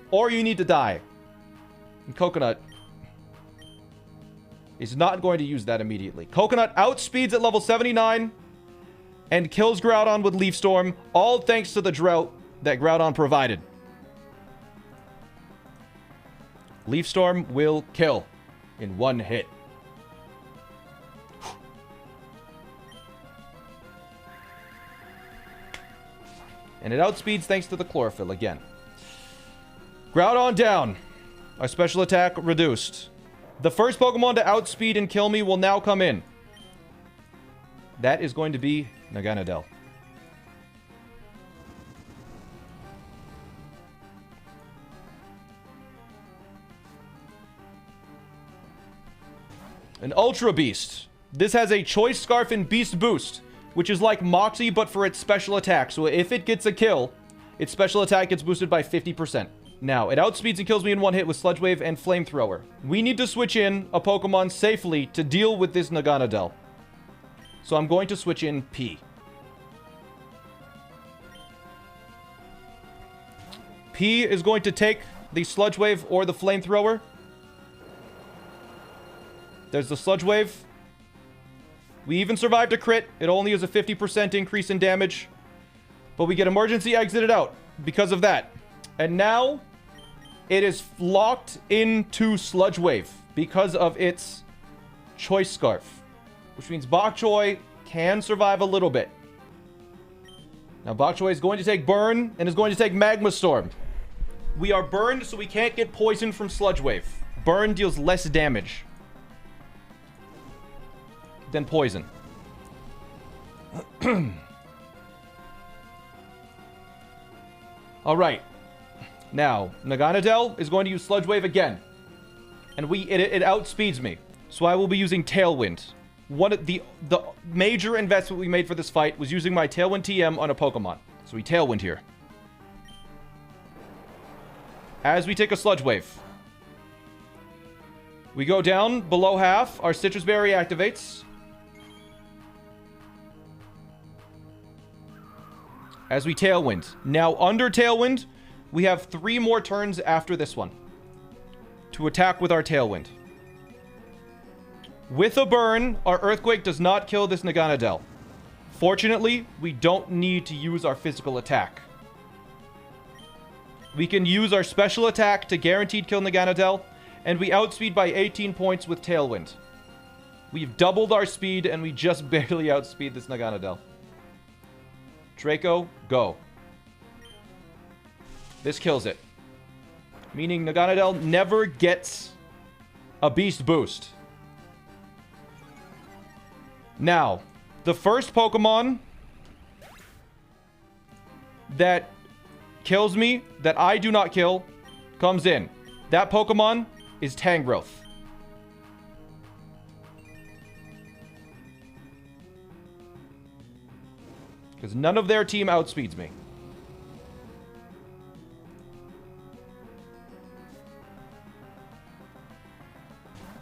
Or you need to die. And Coconut is not going to use that immediately. Coconut outspeeds at level 79 and kills Groudon with Leaf Storm, all thanks to the drought that Groudon provided. Leaf Storm will kill in one hit. And it outspeeds thanks to the Chlorophyll again. Groudon down. Our special attack reduced. The first Pokemon to outspeed and kill me will now come in. That is going to be Naganadel. An Ultra Beast. This has a Choice Scarf and Beast Boost, which is like Moxie but for its special attack. So if it gets a kill, its special attack gets boosted by 50%. Now, it outspeeds and kills me in one hit with Sludge Wave and Flamethrower. We need to switch in a Pokemon safely to deal with this Naganadel. So I'm going to switch in P. P is going to take the Sludge Wave or the Flamethrower. There's the Sludge Wave. We even survived a crit. It only is a 50% increase in damage. But we get emergency exited out because of that. And now it is locked into Sludge Wave because of its Choice Scarf. Which means Bok Choy can survive a little bit. Now Bok Choy is going to take Burn and is going to take Magma Storm. We are burned, so we can't get poisoned from Sludge Wave. Burn deals less damage than poison. Alright. Now, Naganadel is going to use Sludge Wave again. And it outspeeds me. So I will be using Tailwind. One of the major investment we made for this fight was using my Tailwind TM on a Pokemon. So we Tailwind here. As we take a Sludge Wave. We go down below half. Our Citrus Berry activates. As we Tailwind. Now, under Tailwind, we have 3 more turns after this one to attack with our Tailwind. With a Burn, our Earthquake does not kill this Naganadel. Fortunately, we don't need to use our physical attack. We can use our special attack to guaranteed kill Naganadel, and we outspeed by 18 points with Tailwind. We've doubled our speed, and we just barely outspeed this Naganadel. Draco, go. This kills it. Meaning Naganadel never gets a Beast Boost. Now, the first Pokemon that kills me, that I do not kill, comes in. That Pokemon is Tangrowth. Because none of their team outspeeds me.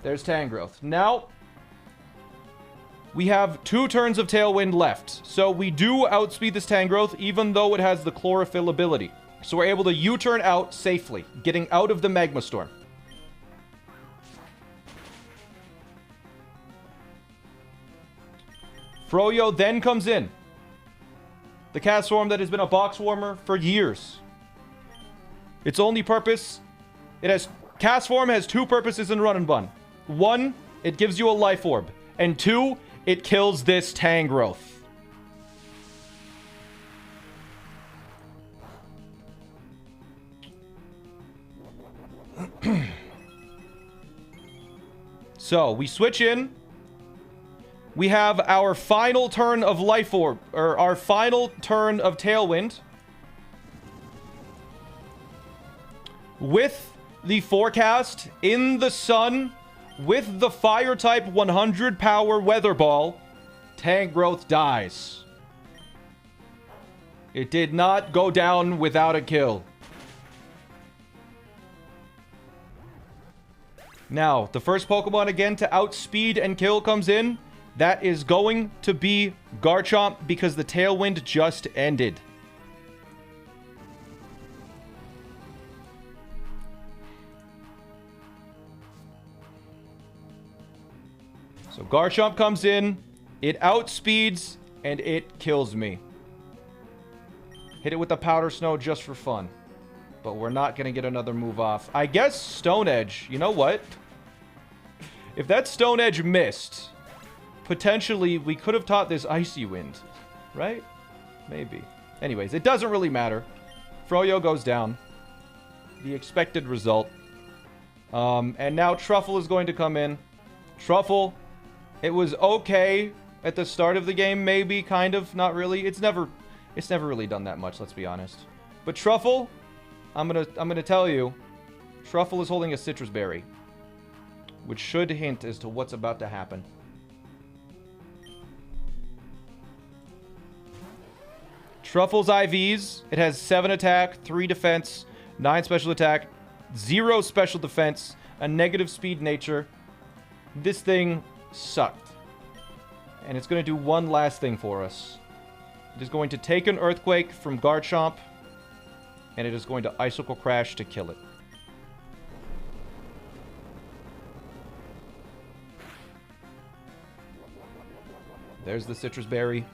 There's Tangrowth. Now, we have 2 turns of Tailwind left. So we do outspeed this Tangrowth, even though it has the Chlorophyll ability. So we're able to U-turn out safely, getting out of the Magma Storm. Froyo then comes in. The Castform that has been a box warmer for years. Its only purpose... Castform has 2 purposes in Run Bun. 1, it gives you a life orb. And 2, it kills this Tangrowth. So, we switch in. We have our final turn of Life Orb, or our final turn of Tailwind. With the forecast in the sun, with the fire type 100 power Weather Ball, Tangrowth dies. It did not go down without a kill. Now, the first Pokemon again to outspeed and kill comes in. That is going to be Garchomp because the Tailwind just ended. So Garchomp comes in, it outspeeds, and it kills me. Hit it with the Powder Snow just for fun. But we're not going to get another move off. I guess Stone Edge. You know what? If that Stone Edge missed, potentially we could have taught this Icy Wind. Right? Maybe. Anyways, it doesn't really matter. Froyo goes down. The expected result. And now Truffle is going to come in. Truffle, it was okay at the start of the game, maybe, kind of, not really. It's never really done that much, let's be honest. But Truffle, I'm gonna tell you, Truffle is holding a Citrus Berry, which should hint as to what's about to happen. Truffle's IVs, it has 7 attack, 3 defense, 9 special attack, 0 special defense, a negative speed nature. This thing sucked. And it's going to do one last thing for us. It is going to take an Earthquake from Garchomp, and it is going to Icicle Crash to kill it. There's the Citrus Berry.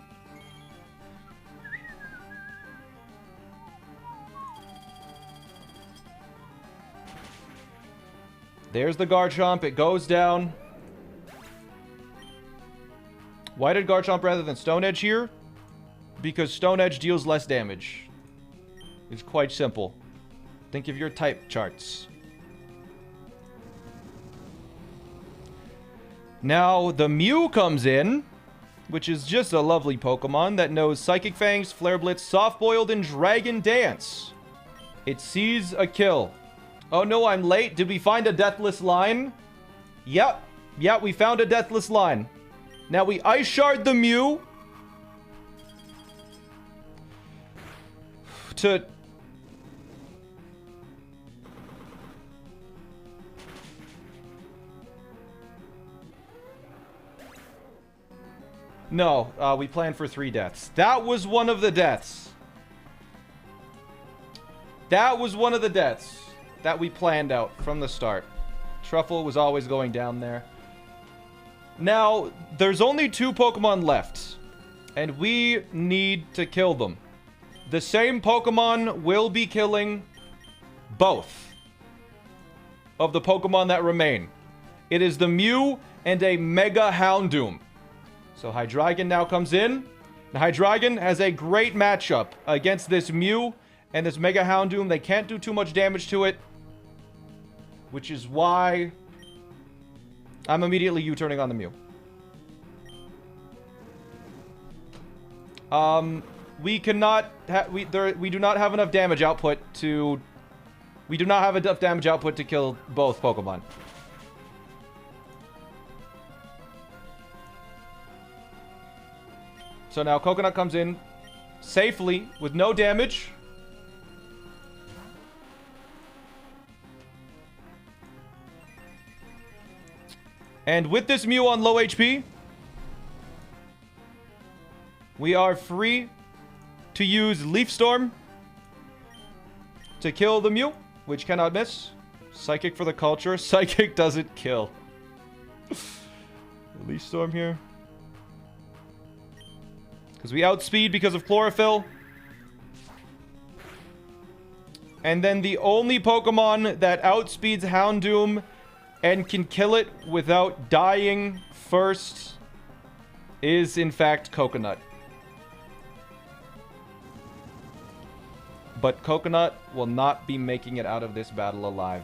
There's the Garchomp. It goes down. Why did Garchomp rather than Stone Edge here? Because Stone Edge deals less damage. It's quite simple. Think of your type charts. Now, the Mew comes in, which is just a lovely Pokemon that knows Psychic Fangs, Flare Blitz, Soft Boiled, and Dragon Dance. It sees a kill. Oh no, I'm late. Did we find a Deathless line? Yep. Yeah, we found a Deathless line. Now we Ice Shard the Mew to... No, we planned for 3 deaths. That was one of the deaths. That was one of the deaths that we planned out from the start. Truffle was always going down there. Now, there's only 2 Pokemon left, and we need to kill them. The same Pokemon will be killing both of the Pokemon that remain. It is the Mew and a Mega Houndoom. So Hydreigon now comes in. And Hydreigon has a great matchup against this Mew and this Mega Houndoom. They can't do too much damage to it, which is why I'm immediately U-turning on the Mew. We cannot... we do not have enough damage output to... We do not have enough damage output to kill both Pokemon. So now Coconut comes in safely with no damage. And with this Mew on low HP, we are free to use Leaf Storm to kill the Mew, which cannot miss. Psychic for the culture. Psychic doesn't kill. Leaf Storm here. Because we outspeed because of Chlorophyll. And then the only Pokemon that outspeeds Houndoom and can kill it without dying first is, in fact, Coconut. But Coconut will not be making it out of this battle alive.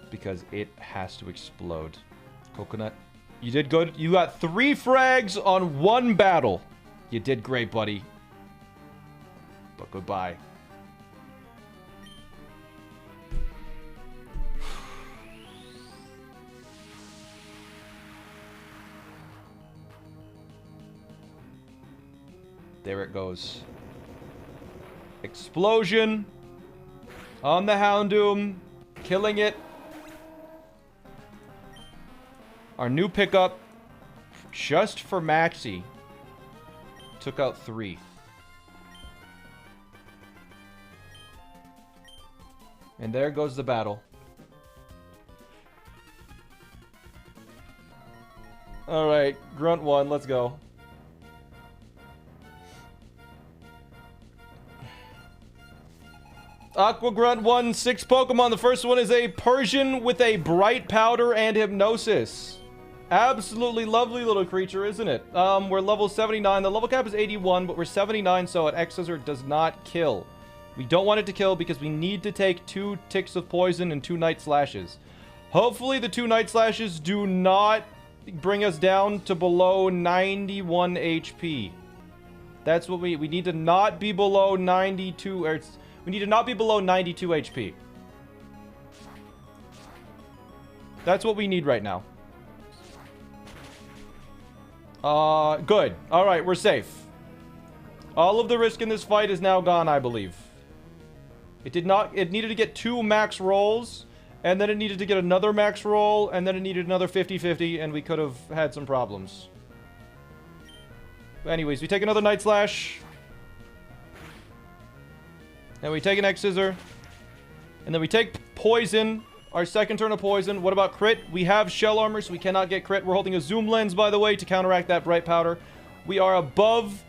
Because it has to explode. Coconut, you did good. You got 3 frags on 1 battle. You did great, buddy. But goodbye. There it goes. Explosion on the Houndoom, killing it. Our new pickup, just for Maxi, took out 3. And there goes the battle. Alright, Grunt 1, let's go. Aqua Grunt 1, 6 Pokemon. The first one is a Persian with a Bright Powder and Hypnosis. Absolutely lovely little creature, isn't it? We're level 79. The level cap is 81, but we're 79, so an X-Scissor does not kill. We don't want it to kill because we need to take 2 ticks of poison and 2 Night Slashes. Hopefully the 2 Night Slashes do not bring us down to below 91 HP. That's what we need to not be below 92, or we need to not be below 92 HP. That's what we need right now. Good. Alright, we're safe. All of the risk in this fight is now gone, I believe. It needed to get 2 max rolls, and then it needed to get another max roll, and then it needed another 50-50, and we could have had some problems. But anyways, we take another Night Slash. And we take an X-Scissor. And then we take Poison. Our second turn of Poison. What about crit? We have Shell Armor, so we cannot get crit. We're holding a Zoom Lens, by the way, to counteract that Bright Powder. We are above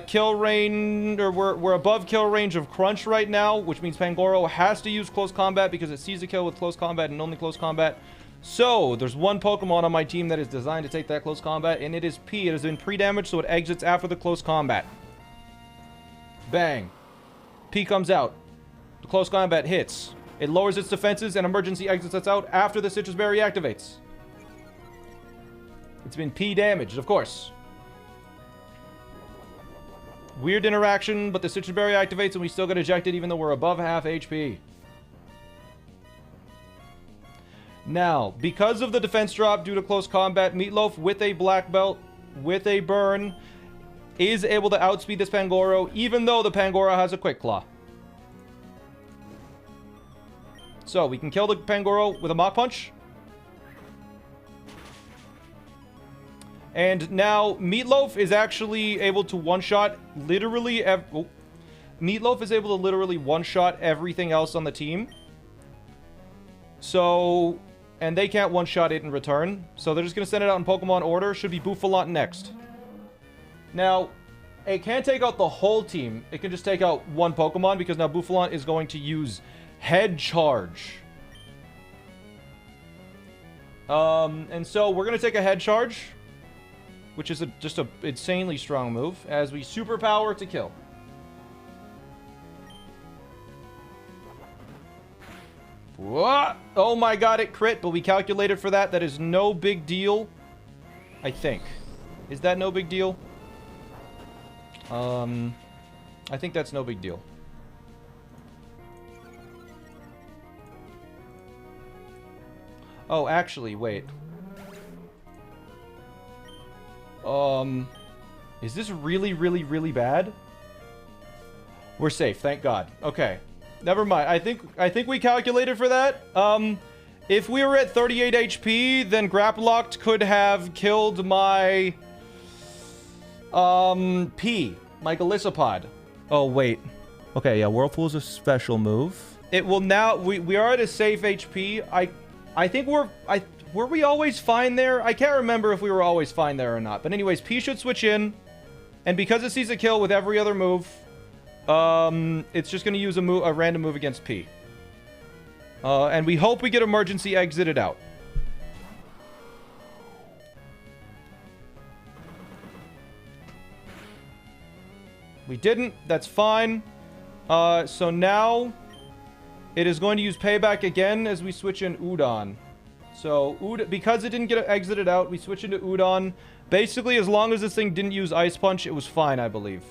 kill range, or we're above kill range of Crunch right now, which means Pangoro has to use Close Combat because it sees a kill with Close Combat and only Close Combat. So, there's one Pokemon on my team that is designed to take that Close Combat, and it is P. It has been pre-damaged, so it exits after the Close Combat. Bang. P comes out. The Close Combat hits. It lowers its defenses and emergency exits us out after the Citrus Berry activates. It's been P damaged, of course. Weird interaction, but the Citrus Berry activates and we still get ejected even though we're above half HP. Now, because of the defense drop due to Close Combat, Meatloaf with a Black Belt, with a Burn, is able to outspeed this Pangoro, even though the Pangoro has a Quick Claw. So, we can kill the Pangoro with a Mach Punch. And now, Meatloaf is actually able to one-shot literally... Meatloaf is able to literally one-shot everything else on the team. So... And they can't one-shot it in return. So they're just going to send it out in Pokemon order. Should be Bouffalant next. Now, it can't take out the whole team. It can just take out one Pokemon because now Bouffalant is going to use Head Charge. And so we're going to take a Head Charge, which is just a insanely strong move, as we Superpower to kill. What? Oh my god, it crit, but we calculated for that. That is no big deal, I think. Is that no big deal? I think that's no big deal. Oh, actually, wait. Is this really, really, really bad? We're safe, thank God. Okay. Never mind. I think we calculated for that. If we were at 38 HP, then Grapploct could have killed my P, my Golisopod. Oh wait. Okay, yeah, Whirlpool is a special move. It will now we are at a safe HP. I think were we always fine there? I can't remember if we were always fine there or not. But anyways, P should switch in, and because it sees a kill with every other move, it's just going to use a random move against P. And we hope we get emergency exited out. We didn't. That's fine. So now it is going to use payback again as we switch in Udon. So because it didn't get exited out, we switch into Udon. Basically, as long as this thing didn't use Ice Punch, it was fine, I believe.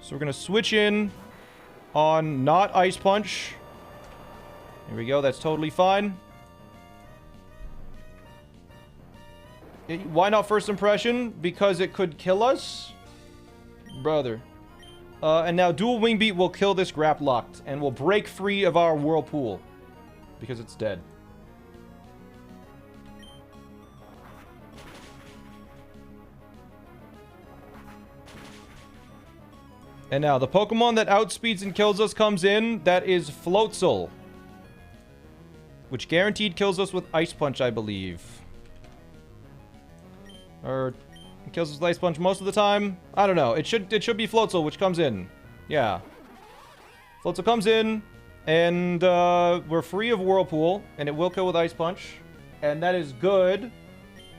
So we're going to switch in on not Ice Punch. Here we go. That's totally fine. Why not First Impression? Because it could kill us? Brother. And now Dual Wing Beat will kill this Grap Locked and will break free of our Whirlpool. Because it's dead. And now, the Pokemon that outspeeds and kills us comes in. That is Floatzel. Which guaranteed kills us with Ice Punch, I believe. Or it kills us with Ice Punch most of the time. I don't know. It should be Floatzel, which comes in. Yeah. Floatzel comes in, and we're free of Whirlpool, and it will kill with Ice Punch. And that is good,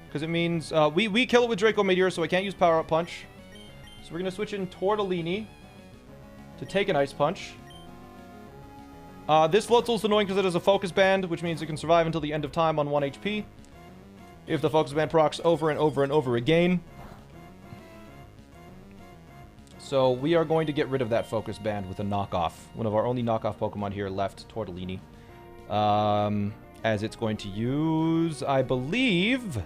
because it means we kill it with Draco Meteor, so I can't use Power Up Punch. So we're going to switch in Tortellini to take an Ice Punch. This Floatzel's annoying because it has a Focus Band, which means it can survive until the end of time on 1 HP. If the Focus Band procs over and over and over again. So we are going to get rid of that Focus Band with a knockoff. One of our only knockoff Pokemon here left, Tortellini. As it's going to use, I believe,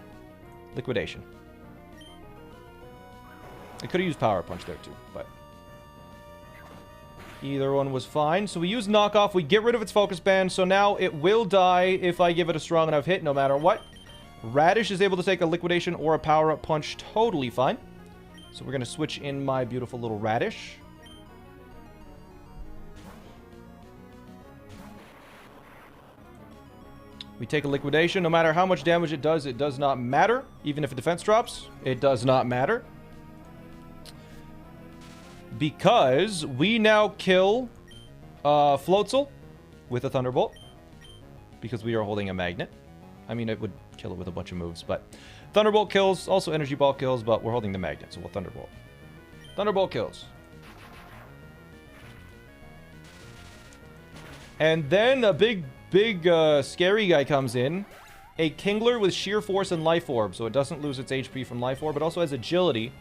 Liquidation. It could have used Power Punch there too, but either one was fine. So we use knockoff. We get rid of its Focus Band. So now it will die if I give it a strong enough hit, no matter what. Radish is able to take a Liquidation or a Power Up Punch. Totally fine. So we're going to switch in my beautiful little Radish. We take a Liquidation. No matter how much damage it does not matter. Even if a defense drops, it does not matter. Because we now kill Floatzel with a Thunderbolt. Because we are holding a magnet. I mean, it would kill it with a bunch of moves, but Thunderbolt kills. Also, Energy Ball kills, but we're holding the magnet, so we'll Thunderbolt. Thunderbolt kills. And then a big, scary guy comes in. A Kingler with Sheer Force and Life Orb, so it doesn't lose its HP from Life Orb, but also has Agility,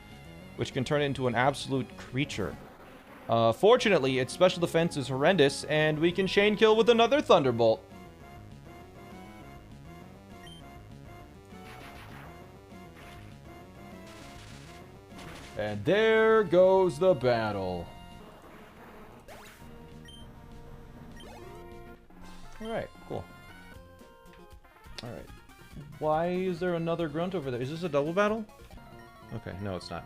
which can turn it into an absolute creature. Fortunately, its special defense is horrendous, and we can chain kill with another Thunderbolt. And there goes the battle. Alright, cool. Alright. Why is there another grunt over there? Is this a double battle? Okay, no, it's not.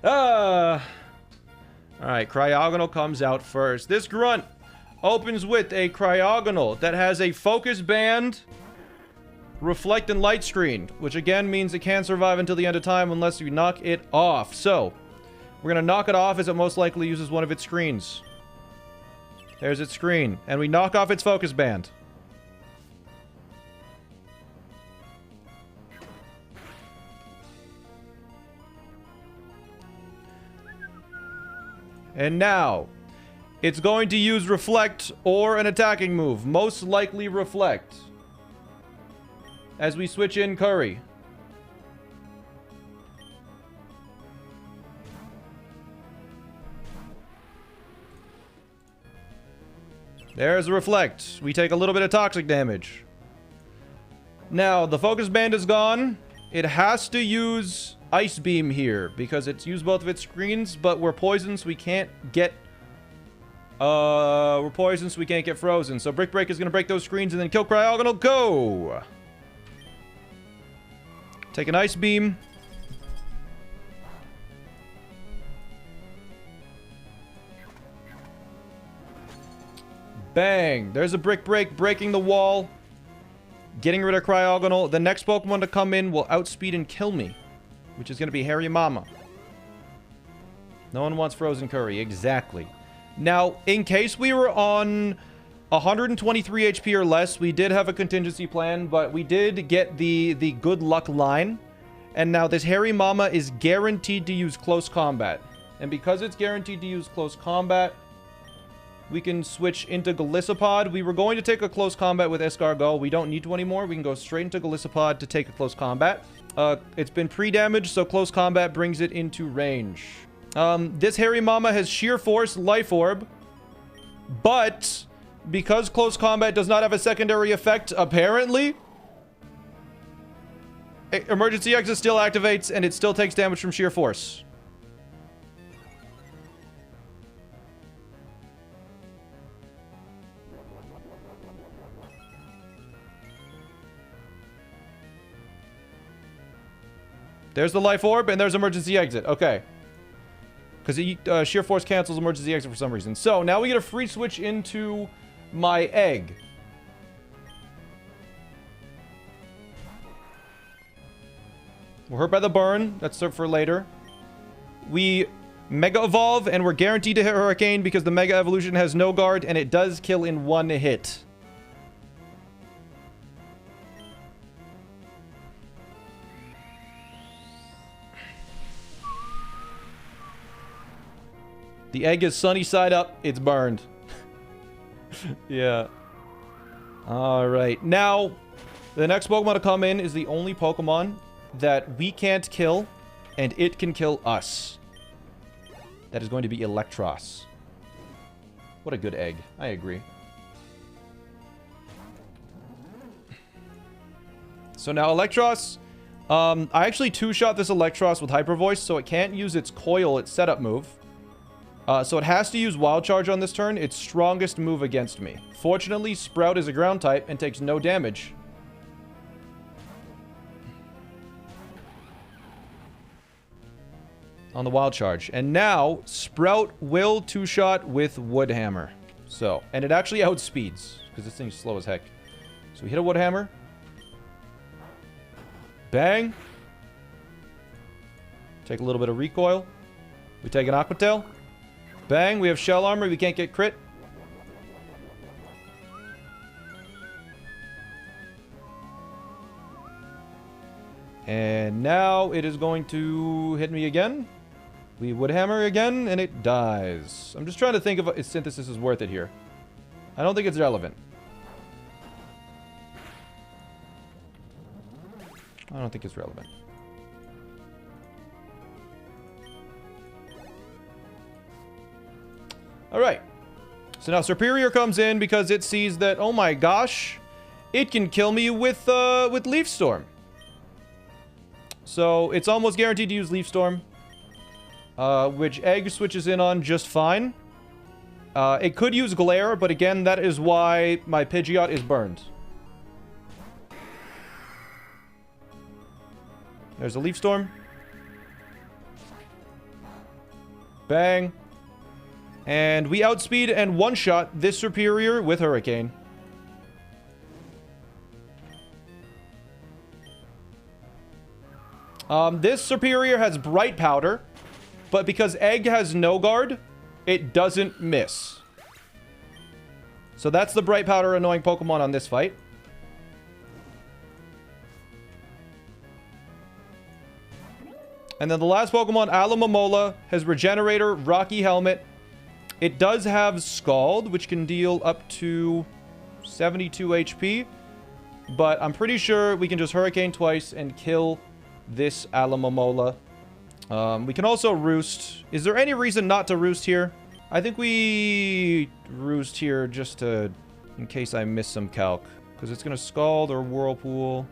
Alright, Cryogonal comes out first. This grunt opens with a Cryogonal that has a Focus Band, Reflect, and Light Screen, which again means it can't survive until the end of time unless you knock it off. So, we're going to knock it off as it most likely uses one of its screens. There's its screen. And we knock off its Focus Band. And now, it's going to use Reflect or an attacking move. Most likely Reflect. As we switch in Curry. There's a Reflect. We take a little bit of toxic damage. Now, the Focus Band is gone. It has to use Ice Beam here, because it's used both of its screens, but we're poisoned, so we can't get... we're poisoned, so we can't get frozen. So Brick Break is going to break those screens and then kill Cryogonal. Go! Take an Ice Beam. Bang! There's a Brick Break, breaking the wall. Getting rid of Cryogonal. The next Pokemon to come in will outspeed and kill me. which is going to be Harry Mama. No one wants frozen curry. Exactly. Now, in case we were on 123 HP or less, we did have a contingency plan, but we did get the good luck line. And now this Harry Mama is guaranteed to use close combat. And because it's guaranteed to use close combat, we can switch into Galissapod. We were going to take a close combat with Escargot. We don't need to anymore. We can go straight into Galissapod to take a close combat. It's been pre-damaged, so close combat brings it into range. This Harry Mama has Sheer Force, Life Orb, but because close combat does not have a secondary effect, apparently, Emergency Exit still activates, and it still takes damage from Sheer Force. There's the Life Orb, and there's Emergency Exit. Okay. Because Sheer Force cancels Emergency Exit for some reason. So, now we get a free switch into my egg. We're hurt by the burn. That's for later. We Mega Evolve, and we're guaranteed to hit Hurricane because the Mega Evolution has no guard, and it does kill in one hit. The egg is sunny side up. It's burned. Yeah. Alright. Now, the next Pokemon to come in is the only Pokemon that we can't kill, and it can kill us. That is going to be Electros. What a good egg. I agree. So now Electros. I actually two-shot this Electros with Hyper Voice, so it can't use its Coil, its setup move. So it has to use Wild Charge on this turn, its strongest move against me. Fortunately, Sprout is a ground type and takes no damage. On the Wild Charge. And now, Sprout will two-shot with Wood Hammer. So, and it actually outspeeds, because this thing's slow as heck. So we hit a Wood Hammer. Bang. Take a little bit of recoil. We take an Aqua Tail. Bang, we have Shell Armor, we can't get crit. And now it is going to hit me again. We Wood Hammer again, and it dies. I'm just trying to think if its Synthesis is worth it here. I don't think it's relevant. I don't think it's relevant. Alright. So now Superior comes in because it sees that, oh my gosh, it can kill me with Leaf Storm. So it's almost guaranteed to use Leaf Storm. Which Egg switches in on just fine. It could use Glare, but again, that is why my Pidgeot is burned. There's a Leaf Storm. Bang. And we outspeed and one-shot this Superior with Hurricane. This Superior has Bright Powder, but because Egg has no guard, it doesn't miss. So that's the Bright Powder annoying Pokemon on this fight. And then the last Pokemon, Alomomola, has Regenerator, Rocky Helmet. It does have Scald, which can deal up to 72 HP. But I'm pretty sure we can just Hurricane twice and kill this Alomomola. We can also Roost. Is there any reason not to Roost here? I think we Roost here just to... in case I miss some calc. Because it's going to Scald or Whirlpool.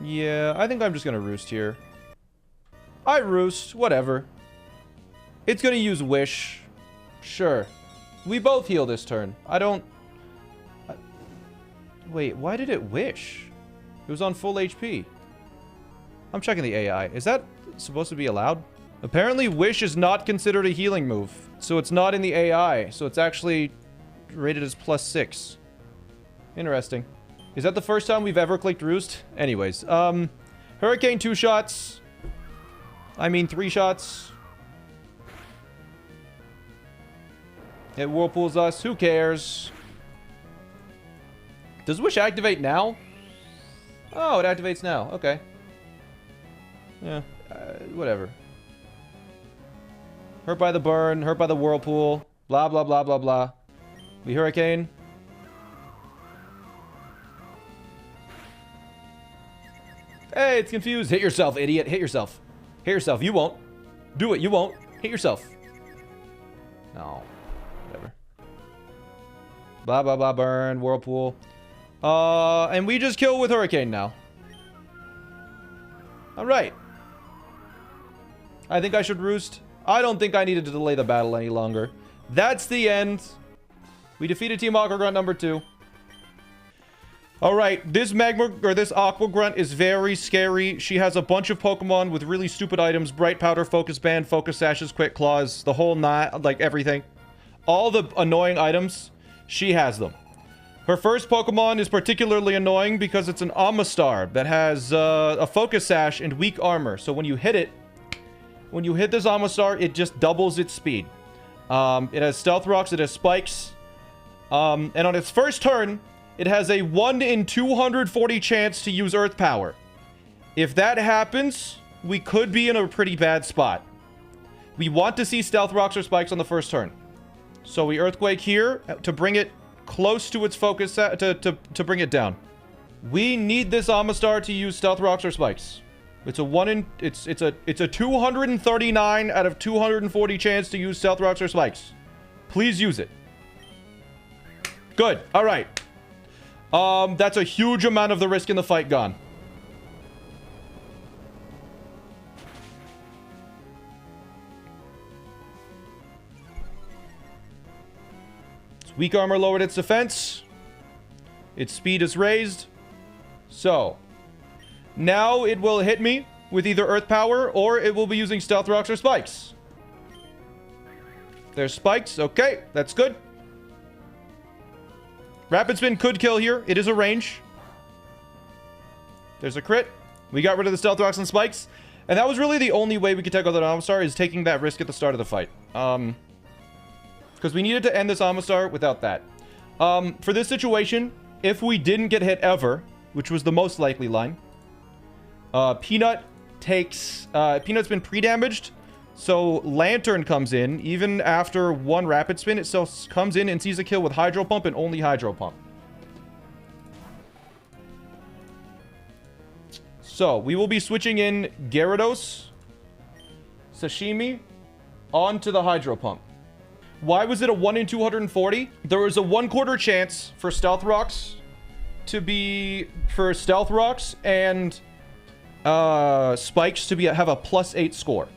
Yeah, I think I'm just going to Roost here. I Roost. Whatever. It's going to use Wish. Sure. We both heal this turn. I don't... Wait, why did it Wish? It was on full HP. I'm checking the AI. Is that supposed to be allowed? Apparently, Wish is not considered a healing move. So it's not in the AI. So it's actually rated as +6. Interesting. Is that the first time we've ever clicked Roost? Anyways, Hurricane 2 shots. I mean, 3 shots. It whirlpools us. Who cares? Does Wish activate now? Oh, it activates now. Okay. Yeah, whatever. Hurt by the burn, hurt by the whirlpool. Blah, blah, blah, blah, blah. We hurricane. Hey, it's confused. Hit yourself, idiot. Hit yourself. Hit yourself. You won't. Do it. You won't. Hit yourself. No. Whatever. Blah, blah, blah. Burn. Whirlpool. And we just kill with Hurricane now. Alright. I think I should roost. I don't think I needed to delay the battle any longer. That's the end. We defeated Team Aqua Grunt number 2. Alright, this this Aqua Grunt is very scary. She has a bunch of Pokemon with really stupid items. Bright Powder, Focus Band, Focus Sashes, Quick Claws, the whole like everything. All the annoying items, she has them. Her first Pokemon is particularly annoying because it's an Amistar that has a Focus Sash and weak armor. So when you hit it, when you hit this Amistar, it just doubles its speed. It has Stealth Rocks, it has Spikes. And on its first turn, it has a 1 in 240 chance to use Earth Power. If that happens, we could be in a pretty bad spot. We want to see Stealth Rocks or Spikes on the first turn. So we Earthquake here to bring it close to its focus, to bring it down. We need this Amistar to use Stealth Rocks or Spikes. It's a it's a 239 out of 240 chance to use Stealth Rocks or Spikes. Please use it. Good. All right. That's a huge amount of the risk in the fight gone. Its weak armor lowered its defense. Its speed is raised. So, now it will hit me with either Earth Power or it will be using Stealth Rocks or Spikes. There's Spikes. Okay, that's good. Rapid Spin could kill here. It is a range. There's a crit. We got rid of the Stealth Rocks and Spikes. And that was really the only way we could take out that Amistar, is taking that risk at the start of the fight. Because we needed to end this Amistar without that. For this situation, if we didn't get hit ever, which was the most likely line, Peanut takes... Peanut's been pre-damaged. So Lantern comes in. Even after 1 Rapid Spin, it still comes in and sees a kill with Hydro Pump and only Hydro Pump. So we will be switching in Gyarados, Sashimi, onto the Hydro Pump. Why was it a 1 in 240? There was a 1/4 chance for Stealth Rocks to be... For Stealth Rocks and Spikes to be have a +8 score.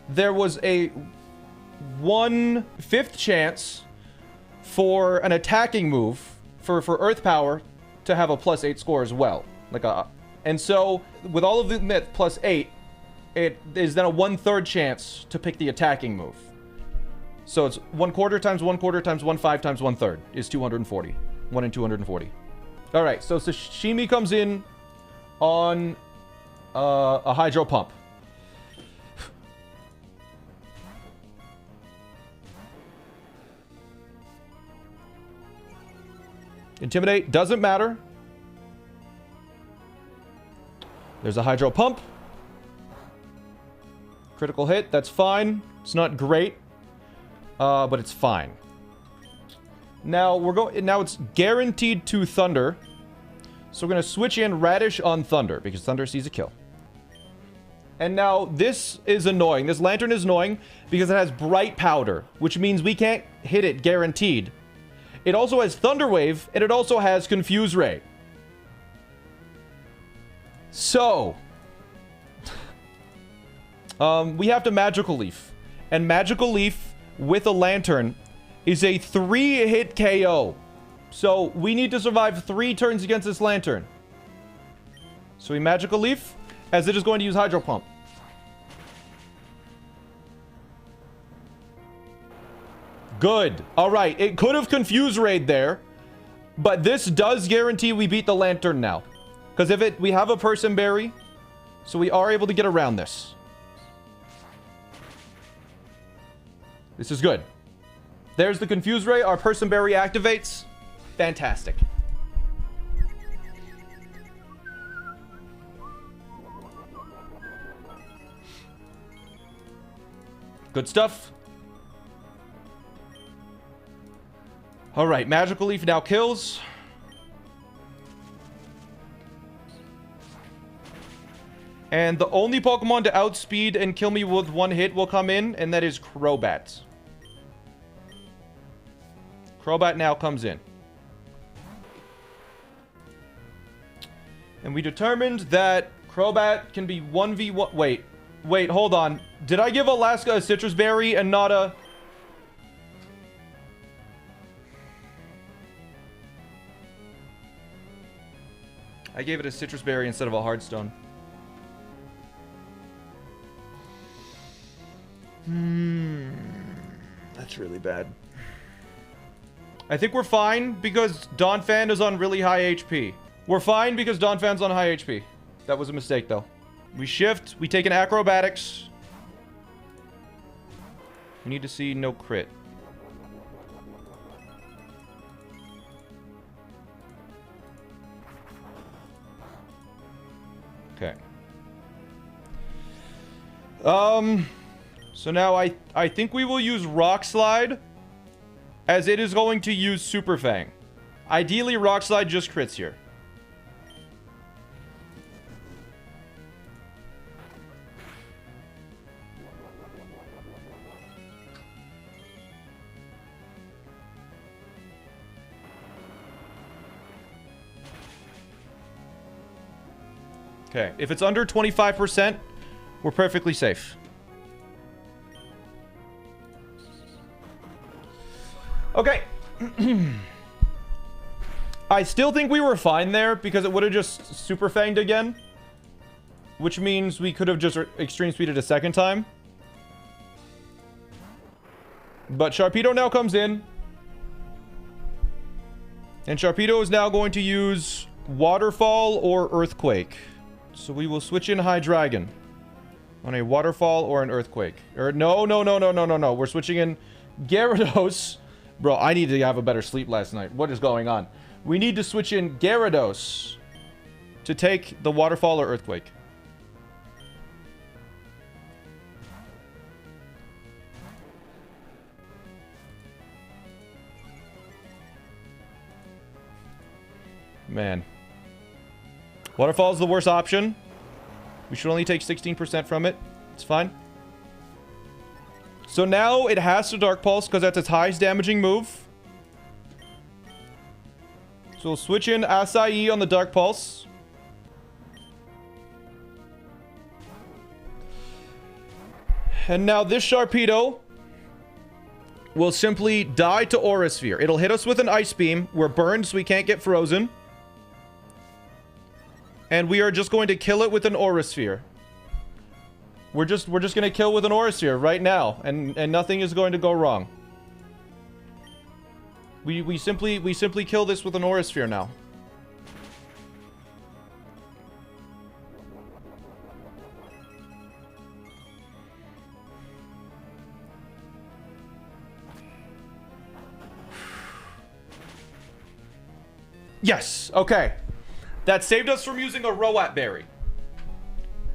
There was a 1/5 chance for an attacking move for Earth Power to have a +8 score as well. And so with all of the myth +8, it is then a 1/3 chance to pick the attacking move. So it's 1/4 times 1/4 times 1/5 times 1/3 is 240. 1 in 240. All right, so Sashimi comes in on a Hydro Pump. Intimidate doesn't matter. There's a Hydro Pump. Critical hit, that's fine. It's not great, but it's fine. Now now it's guaranteed to Thunder. So we're gonna switch in Radish on Thunder because Thunder sees a kill. And now this is annoying. This Lantern is annoying because it has Bright Powder, which means we can't hit it guaranteed. It also has Thunder Wave, and it also has Confuse Ray. So, we have to Magical Leaf. And Magical Leaf with a Lantern is a 3-hit KO. So, we need to survive 3 turns against this Lantern. So we Magical Leaf, as it is going to use Hydro Pump. Good. All right. It could have Confuse Raid there, but this does guarantee we beat the Lantern now. Because we have a Person Berry, so we are able to get around this. This is good. There's the Confuse Ray. Our Person Berry activates. Fantastic. Good stuff. All right, Magical Leaf now kills. And the only Pokemon to outspeed and kill me with one hit will come in, and that is Crobat. Crobat now comes in. And we determined that Crobat can be 1v1... Wait, hold on. Did I give Alaska a Citrus Berry and not a... I gave it a Citrus Berry instead of a Hardstone. That's really bad. I think we're fine because Donphan is on really high HP. We're fine because Donphan's on high HP. That was a mistake, though. We shift. We take an Acrobatics. We need to see no crit. Okay. So now I think we will use Rock Slide, as it is going to use Super Fang. Ideally, Rock Slide just crits here. Okay, if it's under 25%, we're perfectly safe. Okay. I still think we were fine there because it would have just Super Fanged again. Which means we could have just Extreme Speeded a second time. But Sharpedo now comes in. And Sharpedo is now going to use Waterfall or Earthquake. So we will switch in Hydreigon on a Waterfall or an Earthquake. Or no. We're switching in Gyarados. Bro, I need to have a better sleep last night. What is going on? We need to switch in Gyarados to take the Waterfall or Earthquake. Man. Waterfall is the worst option. We should only take 16% from it. It's fine. So now it has to Dark Pulse because that's its highest damaging move. So we'll switch in Acai on the Dark Pulse. And now this Sharpedo will simply die to Aura Sphere. It'll hit us with an Ice Beam. We're burned, so we can't get frozen. And we are just going to kill it with an Aura Sphere. We're just gonna kill with an Aura Sphere right now, and nothing is going to go wrong. We simply kill this with an Aura Sphere now. Yes, okay. That saved us from using a Roat Berry.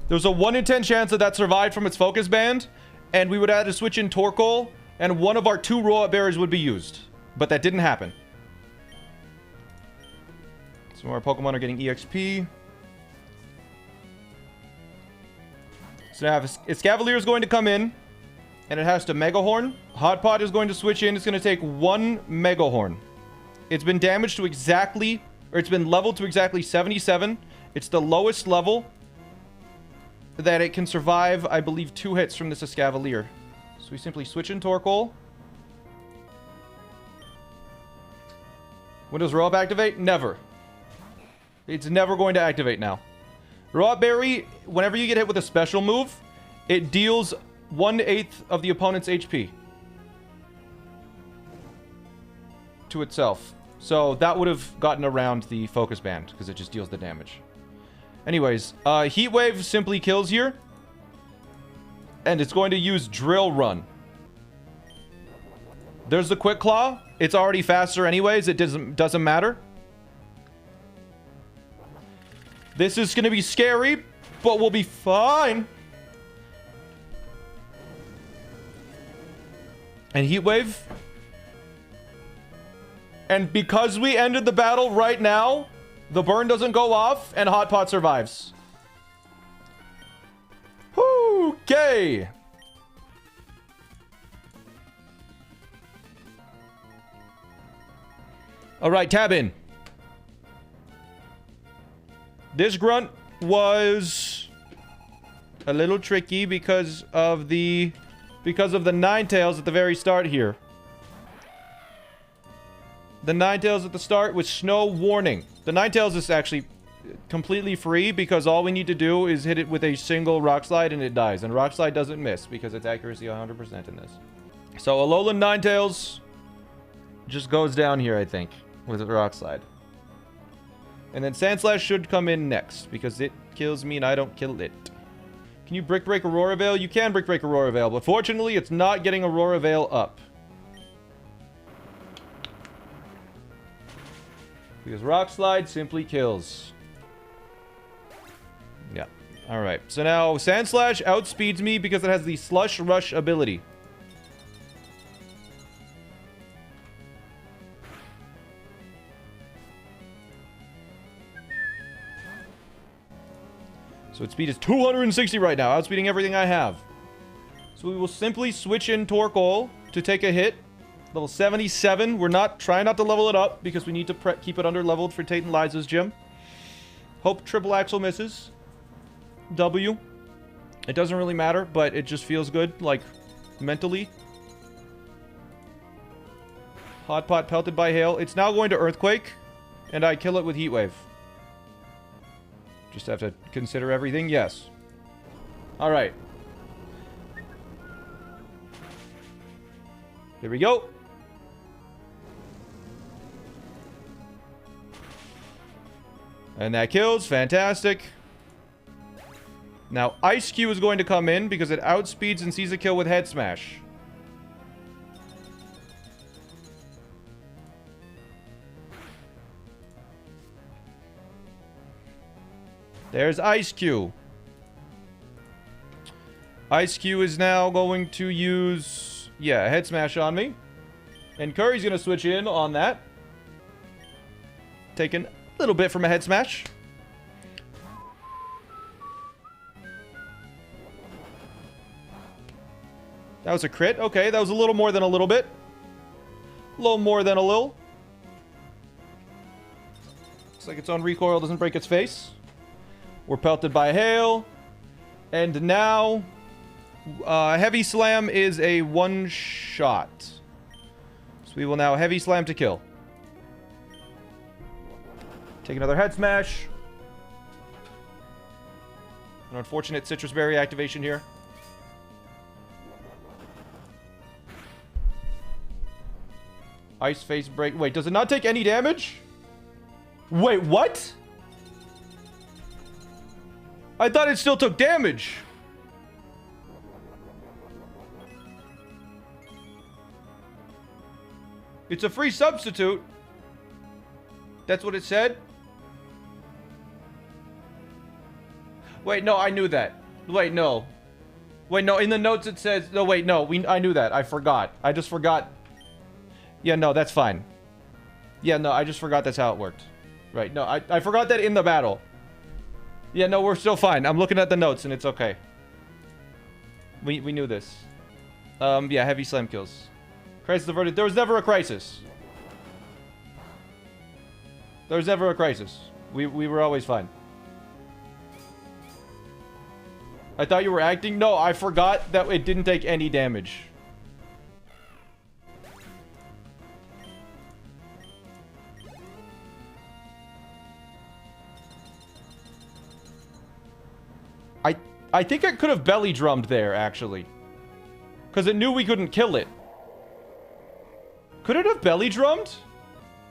There's a 1 in 10 chance that that survived from its Focus Band, and we would have to switch in Torkoal, and one of our 2 Roat Berries would be used. But that didn't happen. Some of our Pokemon are getting EXP. So now Escavalier is going to come in, and it has to Mega Horn. Hot Pot is going to switch in. It's going to take 1 Mega Horn. It's been damaged to exactly, or it's been leveled to exactly 77. It's the lowest level that it can survive, I believe, 2 hits from this Escavalier. So we simply switch in Torkoal. When does Roat activate? Never. It's never going to activate now. Roat Berry, whenever you get hit with a special move, it deals 1/8 of the opponent's HP to itself. So that would have gotten around the Focus Band because it just deals the damage. Anyways, Heat Wave simply kills here. And it's going to use Drill Run. There's the Quick Claw. It's already faster anyways. It doesn't matter. This is going to be scary, but we'll be fine. And Heat Wave. And because we ended the battle right now, the burn doesn't go off and Hot Pot survives. Okay. All right, tab in. This grunt was a little tricky because of the Ninetales at the very start here. The Ninetales at the start with no warning. The Ninetales is actually completely free because all we need to do is hit it with a single Rock Slide and it dies. And Rock Slide doesn't miss because its accuracy 100% in this. So Alolan Ninetales just goes down here, I think, with a Rock Slide. And then Sandslash should come in next because it kills me and I don't kill it. Can you Brick Break Aurora Veil? You can Brick Break Aurora Veil, but fortunately it's not getting Aurora Veil up. Because Rock Slide simply kills. Yeah. Alright. So now Sandslash outspeeds me because it has the Slush Rush ability. So its speed is 260 right now, outspeeding everything I have. So we will simply switch in Torkoal to take a hit. Level 77. We're trying not to level it up because we need to keep it under leveled for Tate and Liza's gym. Hope Triple Axle misses. W. It doesn't really matter, but it just feels good, like, mentally. Hot Pot pelted by hail. It's now going to Earthquake, and I kill it with Heat Wave. Just have to consider everything. Yes. Alright. Here we go. And that kills. Fantastic. Now, Ice Cube is going to come in because it outspeeds and sees a kill with Head Smash. There's Ice Cube. Ice Cube is now going to use, yeah, a Head Smash on me. And Curry's going to switch in on that. Taking a little bit from a Head Smash. That was a crit. Okay, that was a little more than a little bit. A little more than a little. Looks like its own recoil doesn't break its face. We're pelted by hail. And now, Heavy Slam is a one-shot. So we will now Heavy Slam to kill. Take another Head Smash. An unfortunate Citrus Berry activation here. Ice Face Break. Wait, does it not take any damage? Wait, what? I thought it still took damage. It's a free substitute. That's what it said? Wait, no, I knew that. Wait, no. Wait, no, in the notes it says... No, wait, no, I knew that. I forgot. I just forgot. Yeah, no, that's fine. Yeah, no, I just forgot that's how it worked. Right, no, I forgot that in the battle. Yeah, no, we're still fine. I'm looking at the notes and it's okay. We knew this. Yeah, Heavy Slam kills. Crisis averted. There was never a crisis. There was never a crisis. We were always fine. I thought you were acting. No, I forgot that it didn't take any damage. I think it could have belly drummed there, actually. Because it knew we couldn't kill it. Could it have belly drummed?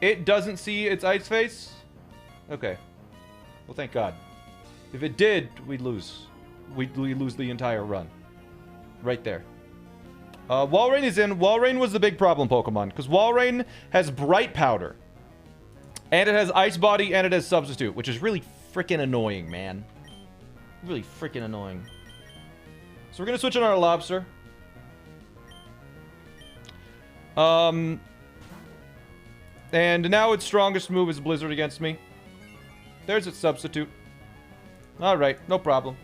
It doesn't see its Ice Face? Okay. Well, thank God. If it did, we'd lose. We'd lose the entire run. Right there. Walrein is in. Walrein was the big problem Pokemon, because Walrein has Bright Powder. And it has Ice Body, and it has Substitute, which is really freaking annoying, man. Really freaking annoying. So we're going to switch on our Lobster. And now its strongest move is Blizzard against me. There's its Substitute. Alright, no problem.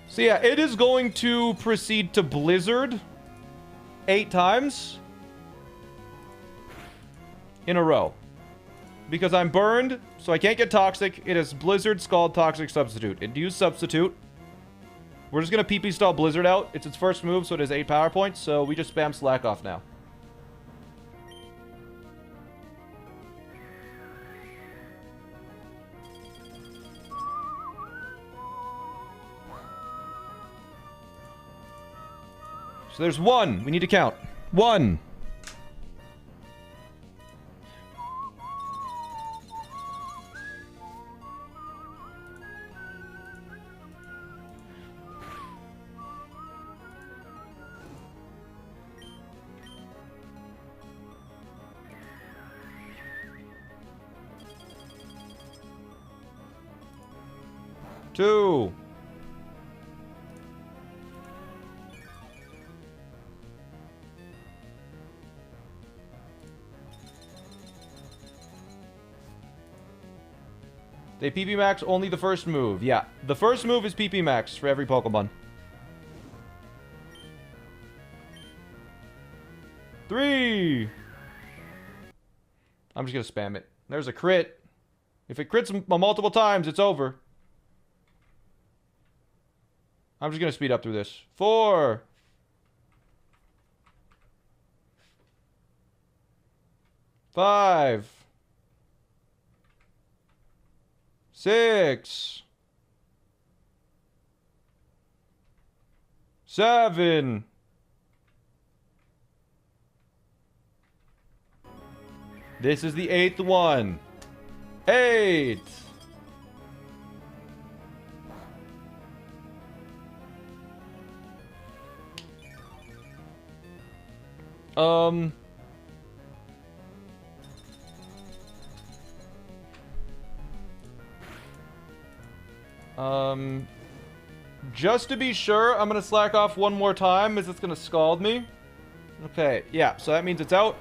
So yeah, it is going to proceed to Blizzard 8 times in a row. Because I'm burned, so I can't get Toxic. It is Blizzard, Scald, Toxic, Substitute. It used Substitute. We're just going to PP stall Blizzard out. It's its first move, so it has 8 power points. So we just spam Slack off now. So there's 1. We need to count. 1. Two. They PP max only the first move. Yeah, the first move is PP max for every Pokemon. 3. I'm just gonna spam it. There's a crit. If it crits multiple times, it's over. I'm just gonna speed up through this. 4. 5. 6. 7. This is the 8th one. 8. Just to be sure, I'm gonna slack off one more time as it's gonna scald me. Okay, yeah, so that means it's out.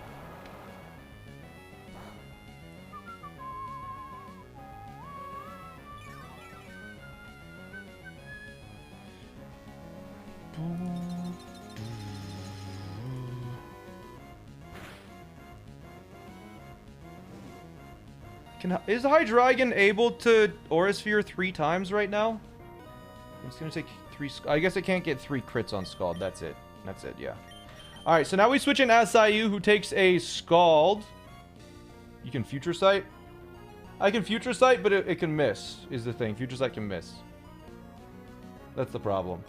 Is Hydreigon able to Aura Sphere 3 times right now? It's gonna take 3. I guess it can't get 3 crits on Scald. That's it. That's it, yeah. Alright, so now we switch in Asayu, who takes a Scald. You can Future Sight? I can Future Sight, but it can miss, is the thing. Future Sight can miss. That's the problem.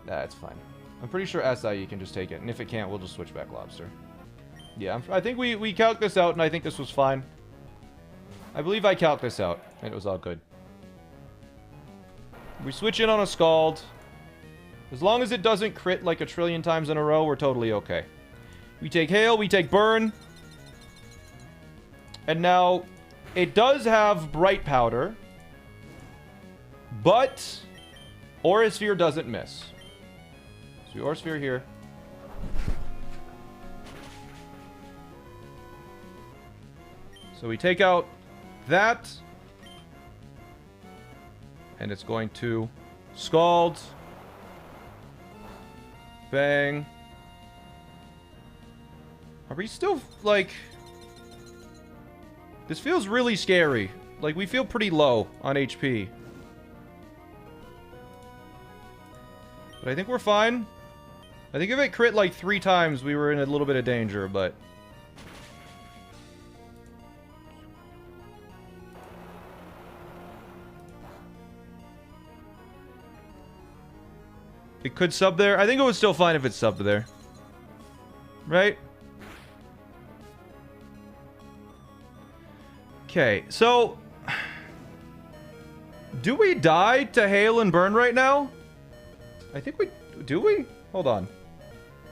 That's fine. I'm pretty sure Asayu can just take it, and if it can't, we'll just switch back Lobster. Yeah, I think we calc this out, and I think this was fine. I believe I calc this out, and it was all good. We switch in on a Scald. As long as it doesn't crit like a trillion times in a row, we're totally okay. We take Hail, we take Burn. And now, it does have Bright Powder. But, Aura Sphere doesn't miss. So we Aura Sphere here. So we take out that. And it's going to Scald. Bang. Are we still, like... This feels really scary. Like, we feel pretty low on HP. But I think we're fine. I think if it crit, like, 3 times, we were in a little bit of danger, but... It could sub there. I think it was still fine if it subbed there. Right? Okay, so... Do we die to Hail and Burn right now? I think we... Do we? Hold on.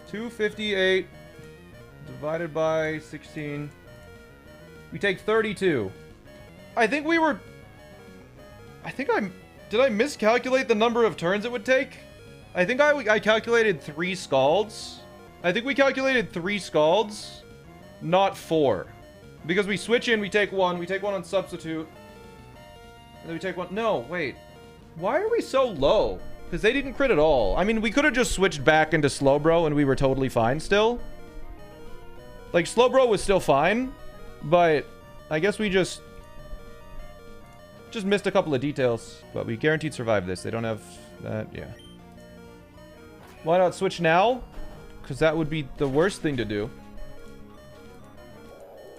258 divided by 16. We take 32. I think we were... Did I miscalculate the number of turns it would take? I think I calculated 3 scalds. I think we calculated 3 scalds, not 4. Because we switch in, we take 1. We take 1 on substitute. And then we take 1... No, wait. Why are we so low? Because they didn't crit at all. I mean, we could have just switched back into Slowbro and we were totally fine still. Like, Slowbro was still fine. But I guess we just missed a couple of details. But we guaranteed survive this. They don't have that. Yeah. Why not switch now? Because that would be the worst thing to do.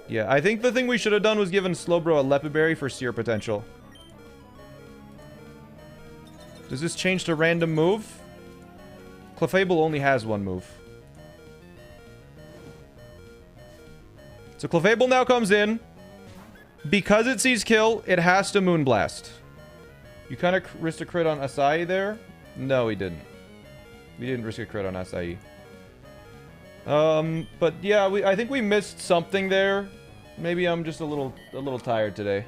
Yeah, I think the thing we should have done was given Slowbro a Lepiberry for Seer potential. Does this change to random move? Clefable only has 1 move. So Clefable now comes in. Because it sees kill, it has to Moonblast. You kind of risked a crit on Acai there? No, he didn't. We didn't risk a crit on Acai. But yeah, I think we missed something there. Maybe I'm just a little tired today.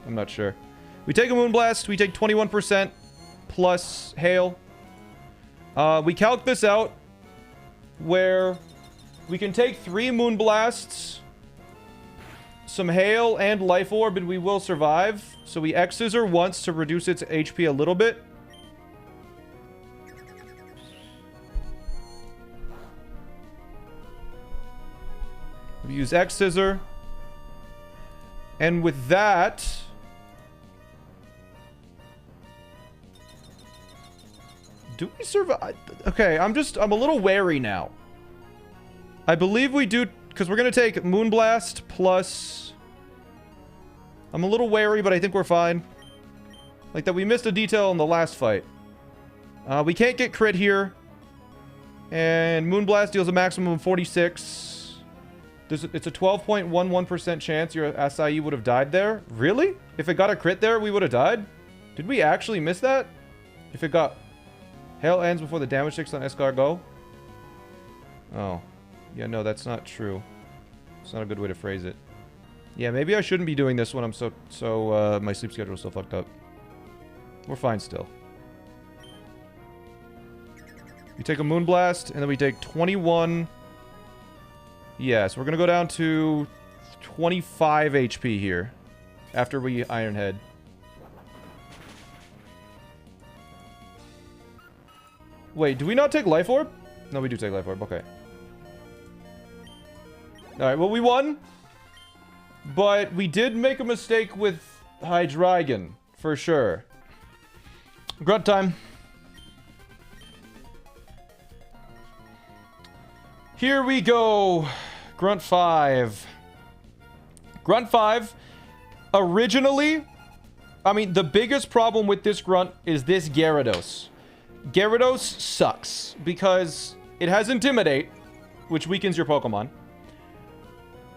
I'm not sure. We take a Moonblast. We take 21% plus Hail. We calc this out where we can take 3 Moonblasts, some Hail, and Life Orb, and we will survive. So we X-Scissor once to reduce its HP a little bit. We use X-Scissor. And with that... Do we survive? Okay, I'm a little wary now. I believe we do... Because we're going to take Moonblast plus... I'm a little wary, but I think we're fine. Like that we missed a detail in the last fight. We can't get crit here. And Moonblast deals a maximum of 46. It's a 12.11% chance your Acai would have died there. Really? If it got a crit there, we would have died? Did we actually miss that? If it got... Hail ends before the damage takes on Escargot? Oh. Yeah, no, that's not true. It's not a good way to phrase it. Yeah, maybe I shouldn't be doing this when I'm my sleep schedule is so fucked up. We're fine still. We take a Moonblast, and then we take 21... Yeah, so we're gonna go down to 25 HP here. After we Iron Head. Wait, do we not take Life Orb? No, we do take Life Orb, okay. Alright, well, we won. But we did make a mistake with Hydreigon, for sure. Grunt time. Here we go. Grunt 5. Grunt 5. Originally, I mean, the biggest problem with this Grunt is this Gyarados. Gyarados sucks because it has Intimidate, which weakens your Pokemon.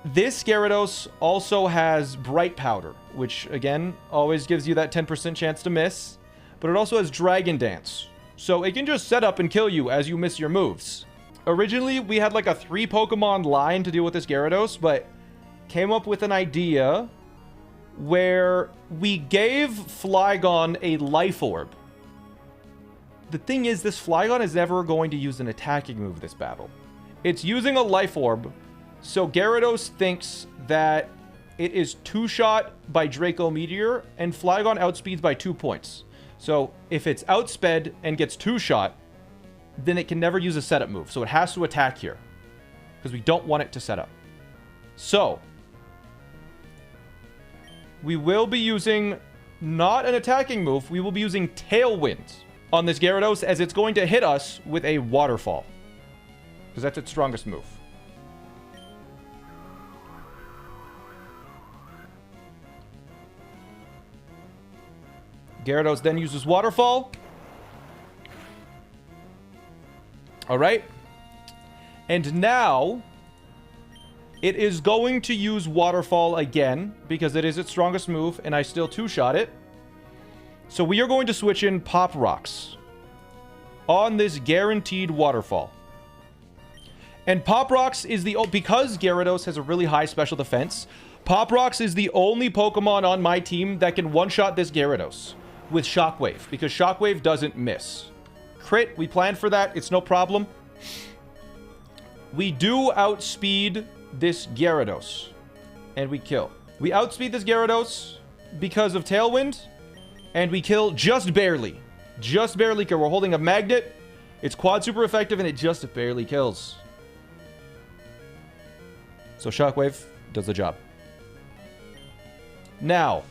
This Gyarados also has Bright Powder, which, again, always gives you that 10% chance to miss. But it also has Dragon Dance. So it can just set up and kill you as you miss your moves. Originally, we had like a 3 Pokemon line to deal with this Gyarados, but came up with an idea where we gave Flygon a Life Orb. The thing is, this Flygon is never going to use an attacking move this battle. It's using a Life Orb, so Gyarados thinks that it is 2-shot by Draco Meteor, and Flygon outspeeds by 2 points. So if it's outsped and gets 2-shot, then it can never use a setup move. So it has to attack here, because we don't want it to set up. So we will be using not an attacking move. We will be using Tailwind on this Gyarados, as it's going to hit us with a Waterfall, because that's its strongest move. Gyarados then uses Waterfall. Alright. And now it is going to use Waterfall again, because it is its strongest move, and I still 2-shot it. So we are going to switch in Pop Rocks on this guaranteed Waterfall. And Pop Rocks is the... Because Gyarados has a really high special defense, Pop Rocks is the only Pokemon on my team that can one-shot this Gyarados with Shockwave, because Shockwave doesn't miss. Crit, we planned for that. It's no problem. We do outspeed this Gyarados, and we kill. We outspeed this Gyarados because of Tailwind, and we kill just barely. Just barely kill. We're holding a Magnet. It's quad super effective, and it just barely kills. So Shockwave does the job. Now,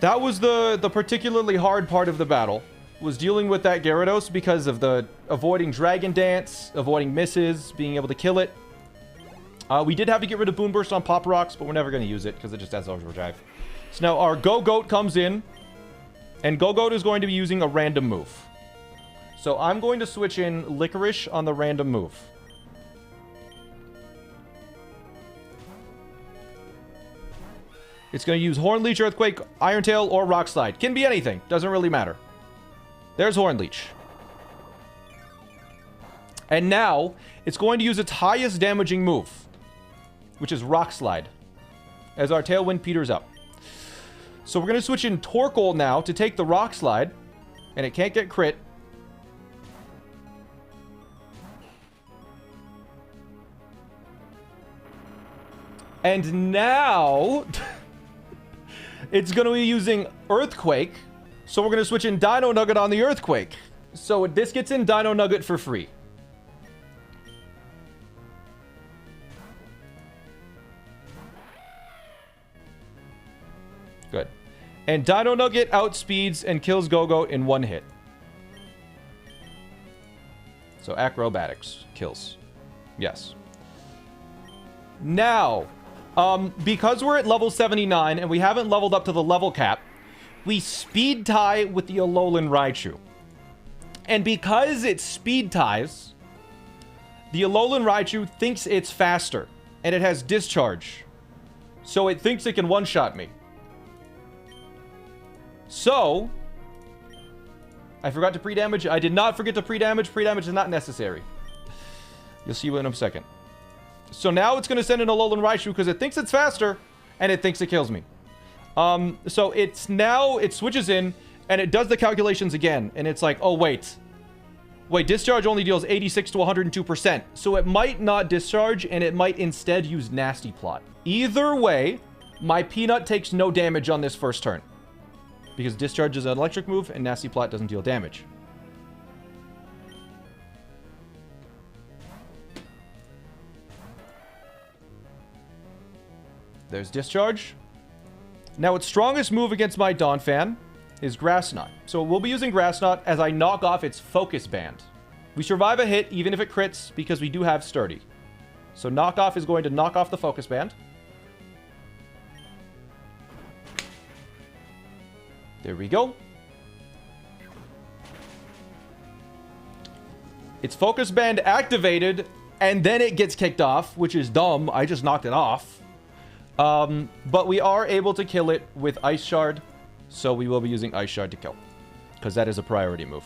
that was the particularly hard part of the battle, was dealing with that Gyarados because of the avoiding Dragon Dance, avoiding misses, being able to kill it. We did have to get rid of Boom Burst on Pop Rocks, but we're never going to use it because it just has overdrive. So now our Go-Goat comes in, and Go-Goat is going to be using a random move. So I'm going to switch in Licorice on the random move. It's going to use Horn Leech, Earthquake, Iron Tail, or Rock Slide. Can be anything. Doesn't really matter. There's Horn Leech. And now, it's going to use its highest damaging move, which is Rock Slide, as our Tailwind peters out. So we're going to switch in Torkoal now to take the Rock Slide, and it can't get crit. And now... it's going to be using Earthquake. So we're going to switch in Dino Nugget on the Earthquake. So this gets in Dino Nugget for free. Good. And Dino Nugget outspeeds and kills Go-Goat in one hit. So Acrobatics kills. Yes. Now... because we're at level 79 and we haven't leveled up to the level cap, we speed tie with the Alolan Raichu. And because it speed ties, the Alolan Raichu thinks it's faster, and it has Discharge. So it thinks it can one-shot me. So, I forgot to pre-damage. I did not forget to pre-damage. Pre-damage is not necessary. You'll see in a second. So now it's going to send in Alolan Raichu because it thinks it's faster, and it thinks it kills me. So it's now, it switches in, and it does the calculations again. And it's like, oh, wait. Wait, Discharge only deals 86 to 102%. So it might not Discharge, and it might instead use Nasty Plot. Either way, my Peanut takes no damage on this first turn. Because Discharge is an electric move, and Nasty Plot doesn't deal damage. There's Discharge. Now, its strongest move against my Donphan is Grass Knot. So we'll be using Grass Knot as I knock off its Focus Band. We survive a hit, even if it crits, because we do have Sturdy. So Knock Off is going to knock off the Focus Band. There we go. Its Focus Band activated, and then it gets kicked off, which is dumb. I just knocked it off. But we are able to kill it with Ice Shard, so we will be using Ice Shard to kill, because that is a priority move.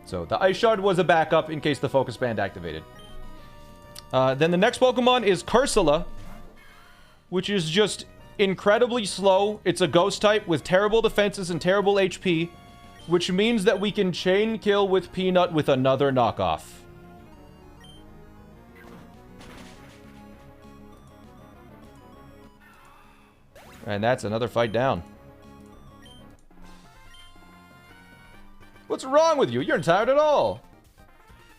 So the Ice Shard was a backup in case the Focus Band activated. Then the next Pokemon is Cursula, which is just incredibly slow. It's a Ghost type with terrible defenses and terrible HP, which means that we can chain kill with Peanut with another knockoff. And that's another fight down. What's wrong with you? You're not tired at all.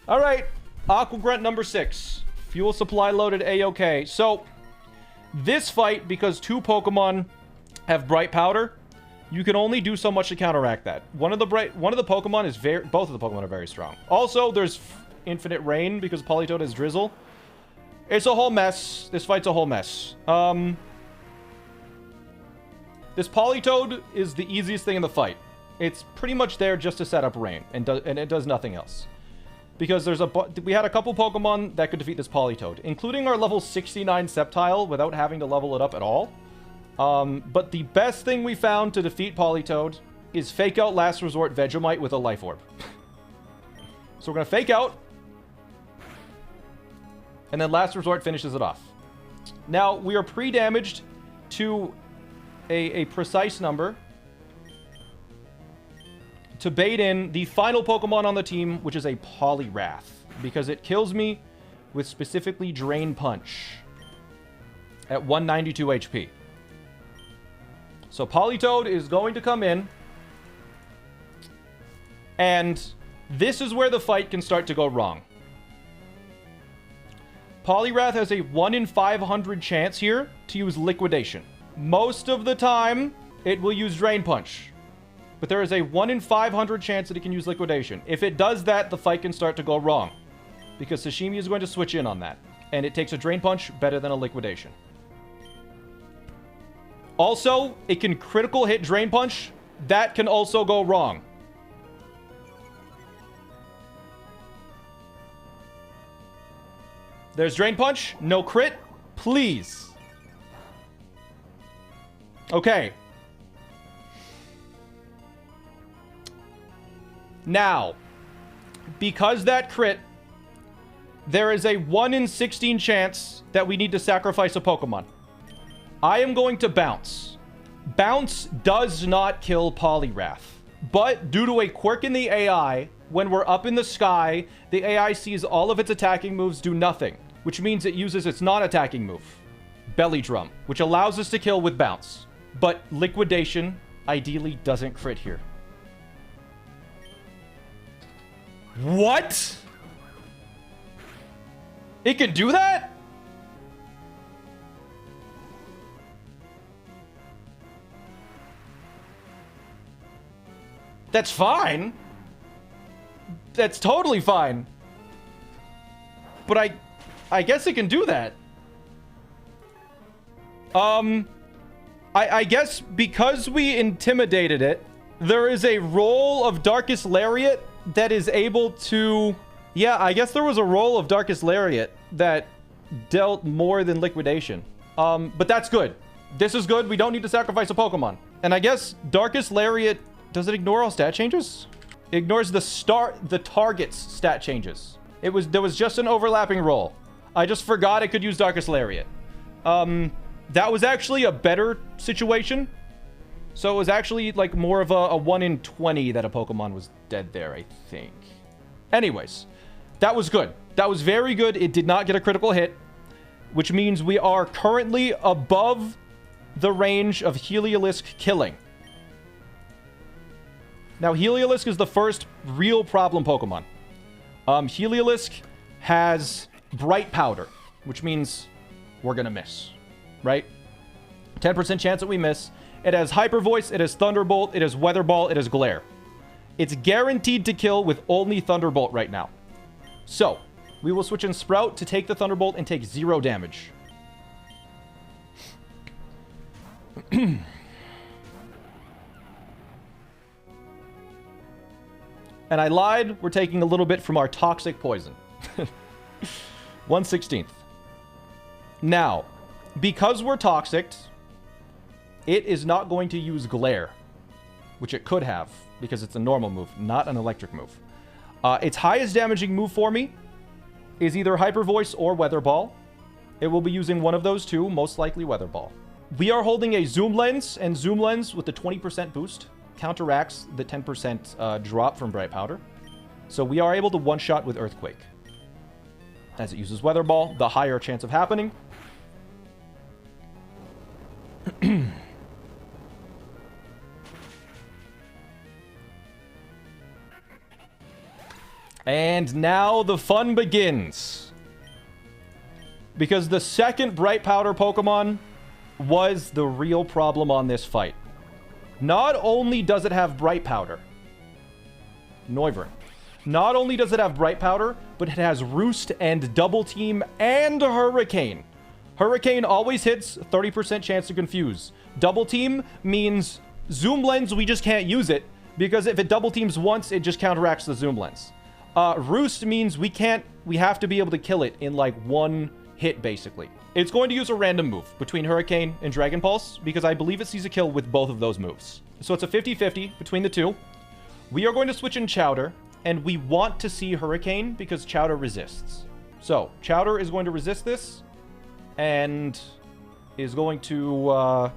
Alright, Aqua Grunt number 6. Fuel supply loaded A-OK. So, this fight, because two Pokemon have Bright Powder, you can only do so much to counteract that. One of the Pokemon is both of the Pokemon are very strong. Also, there's Infinite Rain because Politoed has Drizzle. It's a whole mess. This fight's a whole mess. This Politoed is the easiest thing in the fight. It's pretty much there just to set up Rain, and it does nothing else. Because we had a couple Pokemon that could defeat this Politoed, including our level 69 Sceptile without having to level it up at all. But the best thing we found to defeat Politoed is Fake Out Last Resort Vegemite with a Life Orb. So we're going to Fake Out. And then Last Resort finishes it off. Now, we are pre-damaged to a precise number to bait in the final Pokemon on the team, which is a Poliwrath, because it kills me with specifically Drain Punch at 192 HP. So Politoed is going to come in, and this is where the fight can start to go wrong. Poliwrath has a 1 in 500 chance here to use Liquidation. Most of the time, it will use Drain Punch. But there is a 1 in 500 chance that it can use Liquidation. If it does that, the fight can start to go wrong, because Sashimi is going to switch in on that. And it takes a Drain Punch better than a Liquidation. Also, it can critical hit Drain Punch. That can also go wrong. There's Drain Punch. No crit. Please. Okay. Now, because that crit, there is a 1 in 16 chance that we need to sacrifice a Pokemon. I am going to Bounce. Bounce does not kill Poliwrath. But due to a quirk in the AI, when we're up in the sky, the AI sees all of its attacking moves do nothing, which means it uses its non-attacking move, Belly Drum, which allows us to kill with Bounce. But Liquidation ideally doesn't crit here. What? It can do that? That's fine. That's totally fine. But I guess it can do that. I guess because we intimidated it, there is a roll of Darkest Lariat that is able to... Yeah, I guess there was a roll of Darkest Lariat that dealt more than Liquidation. But that's good. This is good. We don't need to sacrifice a Pokemon. And I guess Darkest Lariat... Does it ignore all stat changes? It ignores the target's stat changes. There was just an overlapping roll. I just forgot it could use Darkest Lariat. That was actually a better situation. So it was actually like more of a 1 in 20 that a Pokemon was dead there, I think. Anyways, that was good. That was very good. It did not get a critical hit, which means we are currently above the range of Heliolisk killing. Now, Heliolisk is the first real problem Pokemon. Heliolisk has Bright Powder, which means we're going to miss, right? 10% chance that we miss. It has Hyper Voice, it has Thunderbolt, it has Weather Ball, it has Glare. It's guaranteed to kill with only Thunderbolt right now. So, we will switch in Sprout to take the Thunderbolt and take 0 damage. And I lied. We're taking a little bit from our Toxic Poison. 1/16. Now, because we're Toxic, it is not going to use Glare, which it could have, because it's a normal move, not an electric move. Its highest damaging move for me is either Hyper Voice or Weather Ball. It will be using one of those two, most likely Weather Ball. We are holding a Zoom Lens, and Zoom Lens with the 20% boost counteracts the 10% drop from Bright Powder. So we are able to one-shot with Earthquake. As it uses Weather Ball, the higher chance of happening. And now the fun begins. Because the second Bright Powder Pokemon was the real problem on this fight. Not only does it have Bright Powder, Noivern. Not only does it have Bright Powder, but it has Roost and Double Team and Hurricane. Hurricane always hits 30% chance to confuse. Double Team means Zoom Lens, we just can't use it, because if it Double Teams once, it just counteracts the Zoom Lens. Roost means we have to be able to kill it in like one hit, basically. It's going to use a random move between Hurricane and Dragon Pulse because I believe it sees a kill with both of those moves. So it's a 50-50 between the two. We are going to switch in Chowder, and we want to see Hurricane because Chowder resists. So Chowder is going to resist this and is going to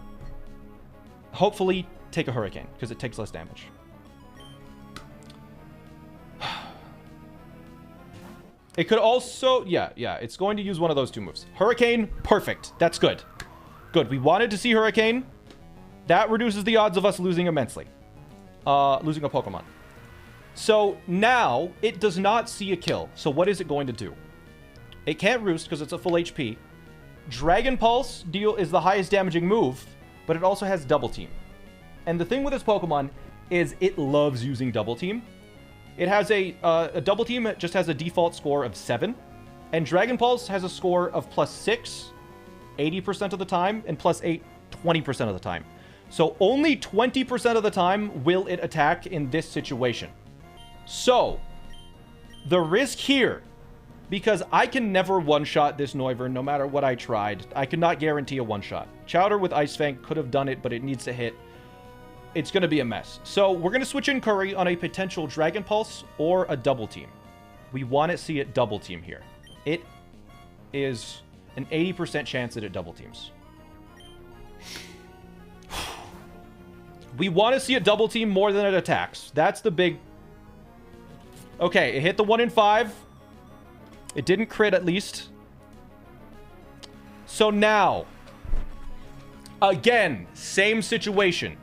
hopefully take a Hurricane because it takes less damage. It could also, yeah, it's going to use one of those two moves. Hurricane, perfect. That's good. Good. We wanted to see Hurricane. That reduces the odds of us losing immensely. Losing a Pokemon. So now it does not see a kill. So what is it going to do? It can't Roost because it's a full HP. Dragon Pulse is the highest damaging move, but it also has Double Team. And the thing with this Pokemon is it loves using Double Team. It has a Double Team. It just has a default score of 7. And Dragon Pulse has a score of +6, 80% of the time, and +8, 20% of the time. So only 20% of the time will it attack in this situation. So the risk here, because I can never one-shot this Noivern no matter what I tried. I could not guarantee a one-shot. Chowder with Ice Fang could have done it, but it needs to hit. It's going to be a mess. So we're going to switch in Curry on a potential Dragon Pulse or a Double Team. We want to see it Double Team here. It is an 80% chance that it Double Teams. We want to see it Double Team more than it attacks. That's the big... Okay, it hit the 1 in 5. It didn't crit at least. So now, again, same situation,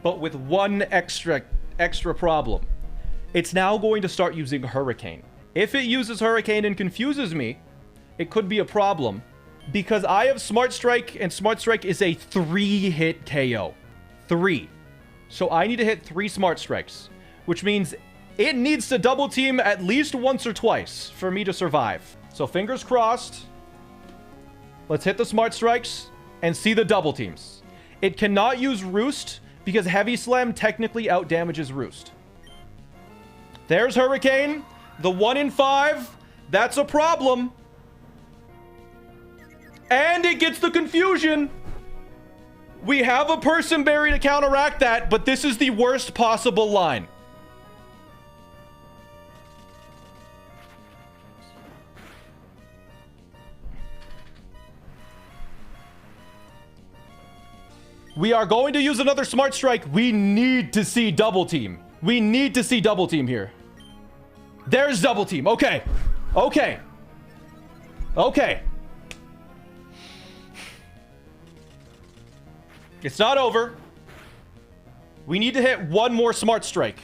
but with one extra problem. It's now going to start using Hurricane. If it uses Hurricane and confuses me, it could be a problem because I have Smart Strike, and Smart Strike is a 3-hit KO. 3. So I need to hit 3 Smart Strikes, which means it needs to Double Team at least once or twice for me to survive. So fingers crossed. Let's hit the Smart Strikes and see the Double Teams. It cannot use Roost because Heavy Slam technically outdamages Roost. There's Hurricane. The 1 in 5. That's a problem. And it gets the confusion. We have a Person Berry to counteract that, but this is the worst possible line. We are going to use another Smart Strike. We need to see Double Team. We need to see Double Team here. There's Double Team. Okay. Okay. Okay. It's not over. We need to hit one more Smart Strike.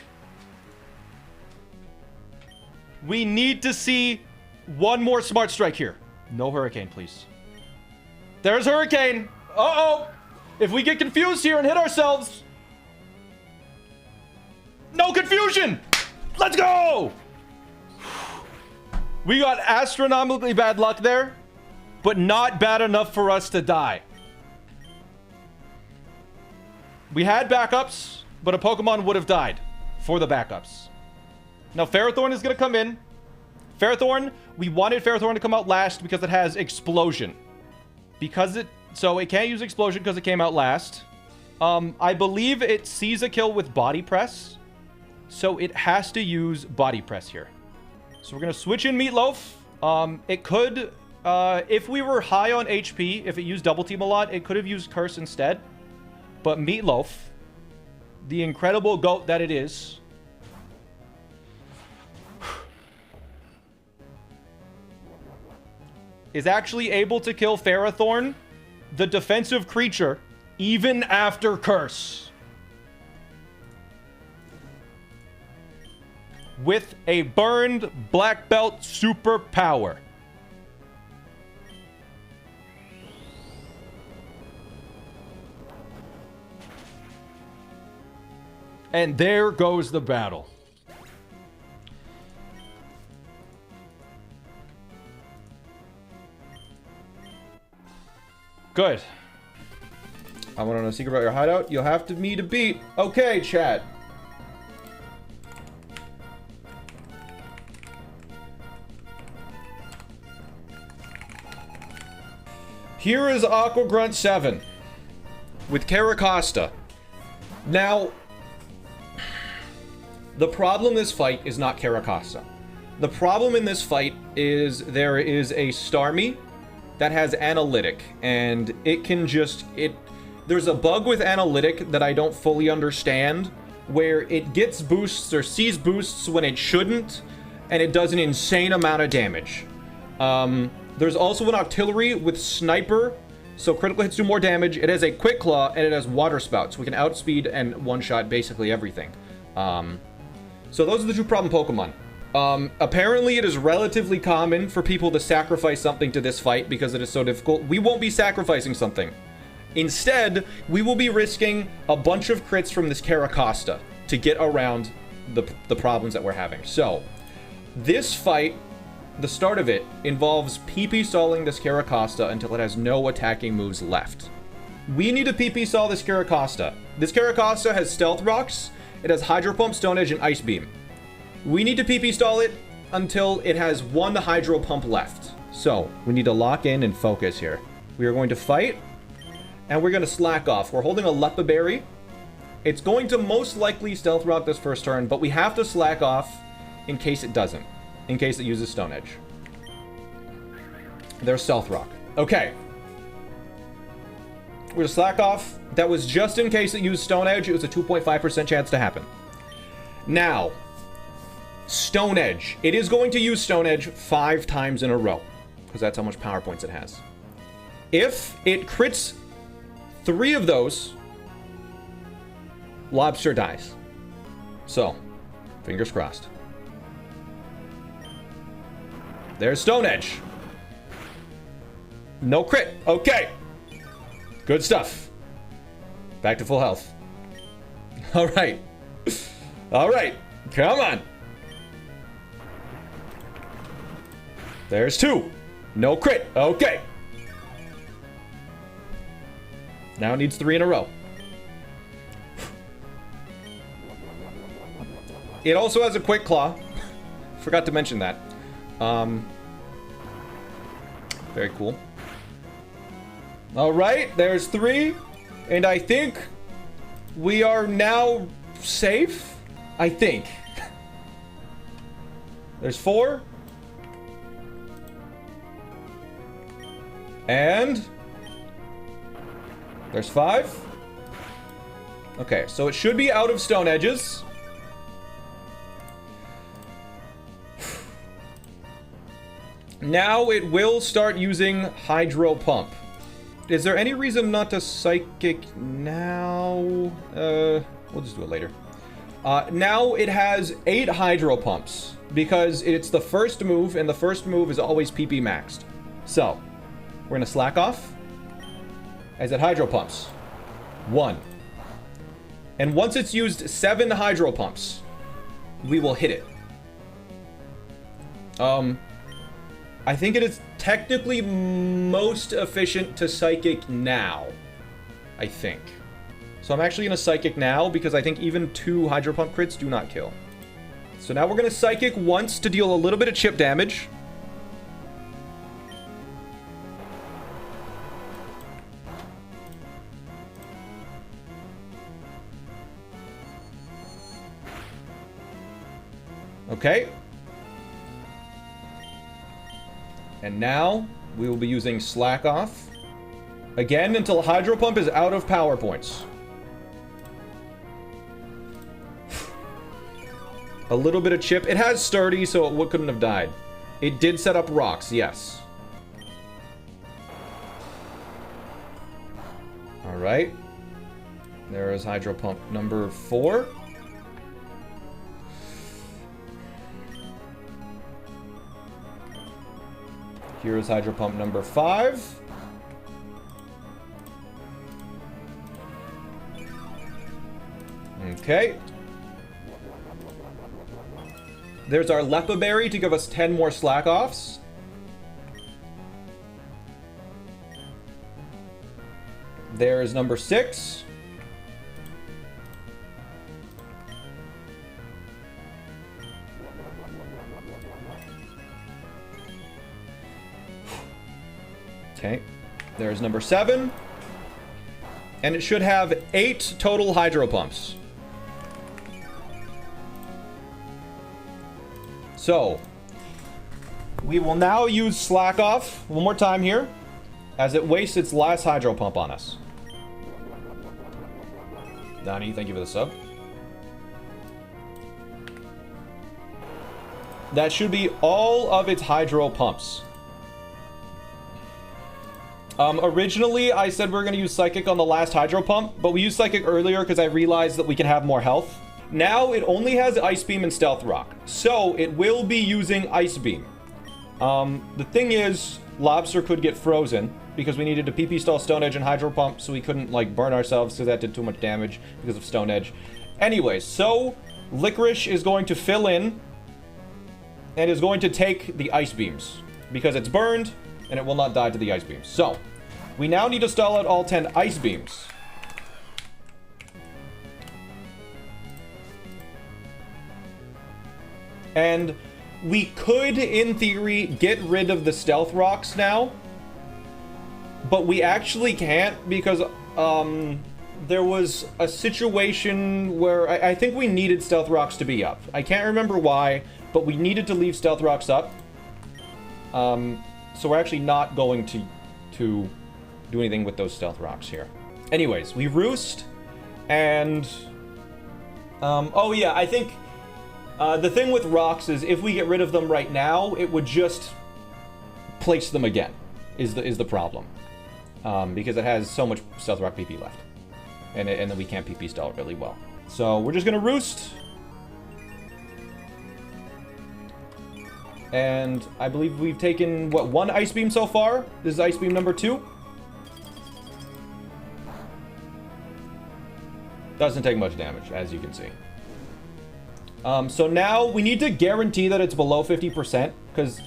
We need to see one more Smart Strike here. No Hurricane, please. There's Hurricane. Uh-oh. If we get confused here and hit ourselves. No confusion. Let's go. We got astronomically bad luck there, but not bad enough for us to die. We had backups, but a Pokemon would have died for the backups. Now, Ferrothorn is going to come in. Ferrothorn, we wanted Ferrothorn to come out last because it has Explosion. So it can't use Explosion because it came out last. I believe it sees a kill with Body Press. So it has to use Body Press here. So we're going to switch in Meatloaf. It could, if we were high on HP, if it used Double Team a lot, it could have used Curse instead. But Meatloaf, the incredible goat that it is, is actually able to kill Ferrothorn, the defensive creature, even after Curse. With a burned Black Belt superpower. And there goes the battle. Good. I want to know a secret about your hideout. You'll have me to beat. Okay, chat. Here is Aqua Grunt 7 with Caracosta. Now, the problem in this fight is not Caracosta. The problem in this fight is there is a Starmie that has Analytic, and it can just... There's a bug with Analytic that I don't fully understand, where it gets boosts or sees boosts when it shouldn't, and it does an insane amount of damage. There's also an Artillery with Sniper, so critical hits do more damage. It has a Quick Claw, and it has Water Spout, so we can outspeed and one-shot basically everything. So those are the two problem Pokemon. Apparently it is relatively common for people to sacrifice something to this fight because it is so difficult. We won't be sacrificing something. Instead, we will be risking a bunch of crits from this Caracosta to get around the problems that we're having. So, this fight, the start of it, involves PP stalling this Caracosta until it has no attacking moves left. We need to PP stall this Caracosta. This Caracosta has Stealth Rocks, it has Hydro Pump, Stone Edge, and Ice Beam. We need to PP stall it until it has one Hydro Pump left. So, we need to lock in and focus here. We are going to fight, and we're going to slack off. We're holding a Leppa Berry. It's going to most likely Stealth Rock this first turn, but we have to slack off in case it doesn't. In case it uses Stone Edge. There's Stealth Rock. Okay. We're going to slack off. That was just in case it used Stone Edge. It was a 2.5% chance to happen. Now, Stone Edge. It is going to use Stone Edge 5 times in a row, because that's how much power points it has. If it crits 3 of those, Lobster dies. So, fingers crossed. There's Stone Edge. No crit. Okay. Good stuff. Back to full health. All right. All right. Come on. There's 2. No crit. Okay. Now it needs 3 in a row. It also has a Quick Claw. Forgot to mention that. Very cool. All right, there's 3. And I think we are now safe. I think. There's 4. And there's 5. Okay, so it should be out of Stone Edges. Now it will start using Hydro Pump. Is there any reason not to Psychic now? We'll just do it later. Now it has 8 Hydro Pumps because it's the first move, and the first move is always PP maxed. So, we're gonna slack off as it Hydro Pumps. 1. And once it's used 7 Hydro Pumps, we will hit it. I think it is technically most efficient to Psychic now. I think. So I'm actually going to Psychic now because I think even 2 Hydro Pump crits do not kill. So now we're going to Psychic once to deal a little bit of chip damage. Okay. And now, we will be using Slack Off. Again, until Hydro Pump is out of power points. A little bit of chip. It has Sturdy, so it couldn't have died. It did set up rocks, yes. Alright. There is Hydro Pump number 4. Here is Hydro Pump number 5. Okay. There's our Leppa Berry to give us 10 more Slack Offs. There's number 6. Okay. There's number 7. And it should have 8 total hydro pumps. So, we will now use Slack Off one more time here, as it wastes its last hydro pump on us. Donnie, thank you for the sub. That should be all of its hydro pumps. Originally, I said we were going to use Psychic on the last hydro pump, but we used Psychic earlier because I realized that we can have more health. Now, it only has Ice Beam and Stealth Rock, so it will be using Ice Beam. The thing is, Lobster could get frozen because we needed to PP stall Stone Edge and hydro pump, so we couldn't, like, burn ourselves because that did too much damage because of Stone Edge. Anyways, so Licorice is going to fill in and is going to take the Ice Beams because it's burned and it will not die to the Ice Beams. So, we now need to stall out all 10 Ice Beams. And we could, in theory, get rid of the Stealth Rocks now. But we actually can't because there was a situation where I think we needed Stealth Rocks to be up. I can't remember why, but we needed to leave Stealth Rocks up. So we're actually not going to do anything with those Stealth Rocks here. Anyways, we roost, and... oh yeah, I think... the thing with rocks is if we get rid of them right now, it would just place them again, is the problem. Because it has so much Stealth Rock PP left. And then we can't PP stall it really well. So we're just gonna roost. And I believe we've taken, what, 1 Ice Beam so far? This is Ice Beam number 2. Doesn't take much damage, as you can see. So now we need to guarantee that it's below 50%, because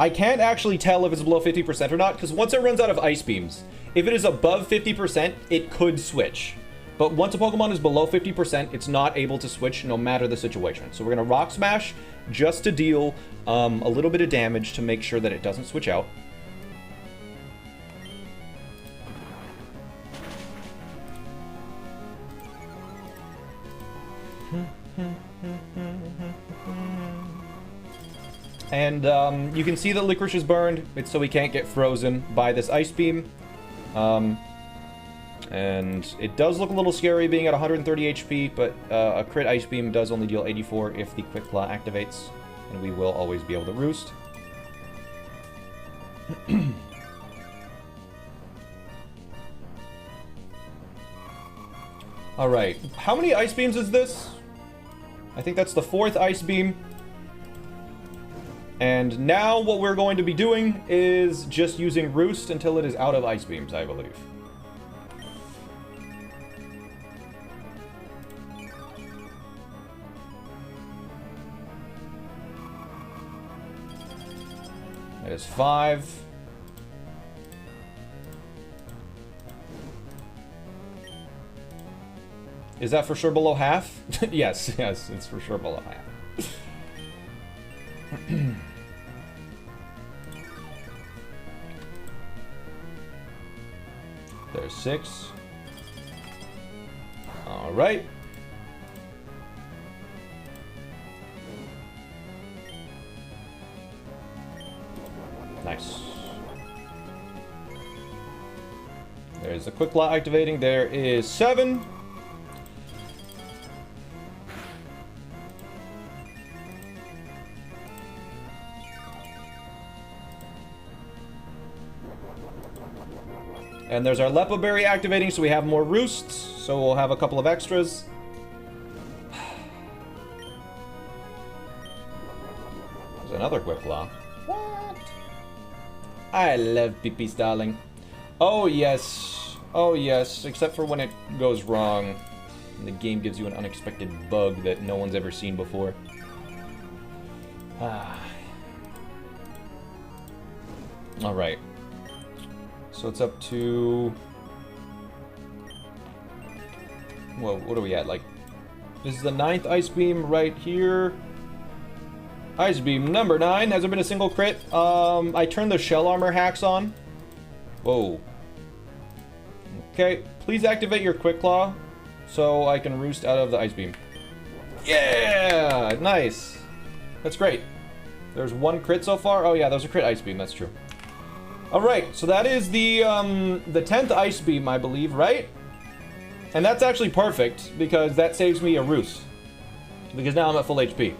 I can't actually tell if it's below 50% or not, because once it runs out of Ice Beams, if it is above 50%, it could switch. But once a Pokemon is below 50%, it's not able to switch no matter the situation. So we're going to Rock Smash just to deal a little bit of damage to make sure that it doesn't switch out. And you can see that Licorice is burned. It's so we can't get frozen by this Ice Beam. And it does look a little scary being at 130 HP, but a crit Ice Beam does only deal 84 if the Quick Claw activates. And we will always be able to roost. Alright, how many Ice Beams is this? I think that's the 4th Ice Beam. And now what we're going to be doing is just using Roost until it is out of Ice Beams, I believe. That is 5. Is that for sure below half? Yes, it's for sure below half. There's 6. All right. Nice. There's the Quick Claw activating. There is 7. And there's our Lepo Berry activating, so we have more Roosts. So we'll have a couple of extras. There's another Quick Claw. What? I love PP stalling. Oh, yes. Oh, yes. Except for when it goes wrong. And the game gives you an unexpected bug that no one's ever seen before. Alright. So it's up to... Whoa, what are we at? Like, this is the 9th Ice Beam right here. Ice Beam number 9. Has there been a single crit? I turned the Shell Armor hacks on. Whoa. Okay, please activate your Quick Claw so I can roost out of the Ice Beam. Yeah! Nice. That's great. There's one crit so far. Oh yeah, that was a crit Ice Beam. That's true. Alright, so that is the 10th Ice Beam, I believe, right? And that's actually perfect, because that saves me a roost. Because now I'm at full HP.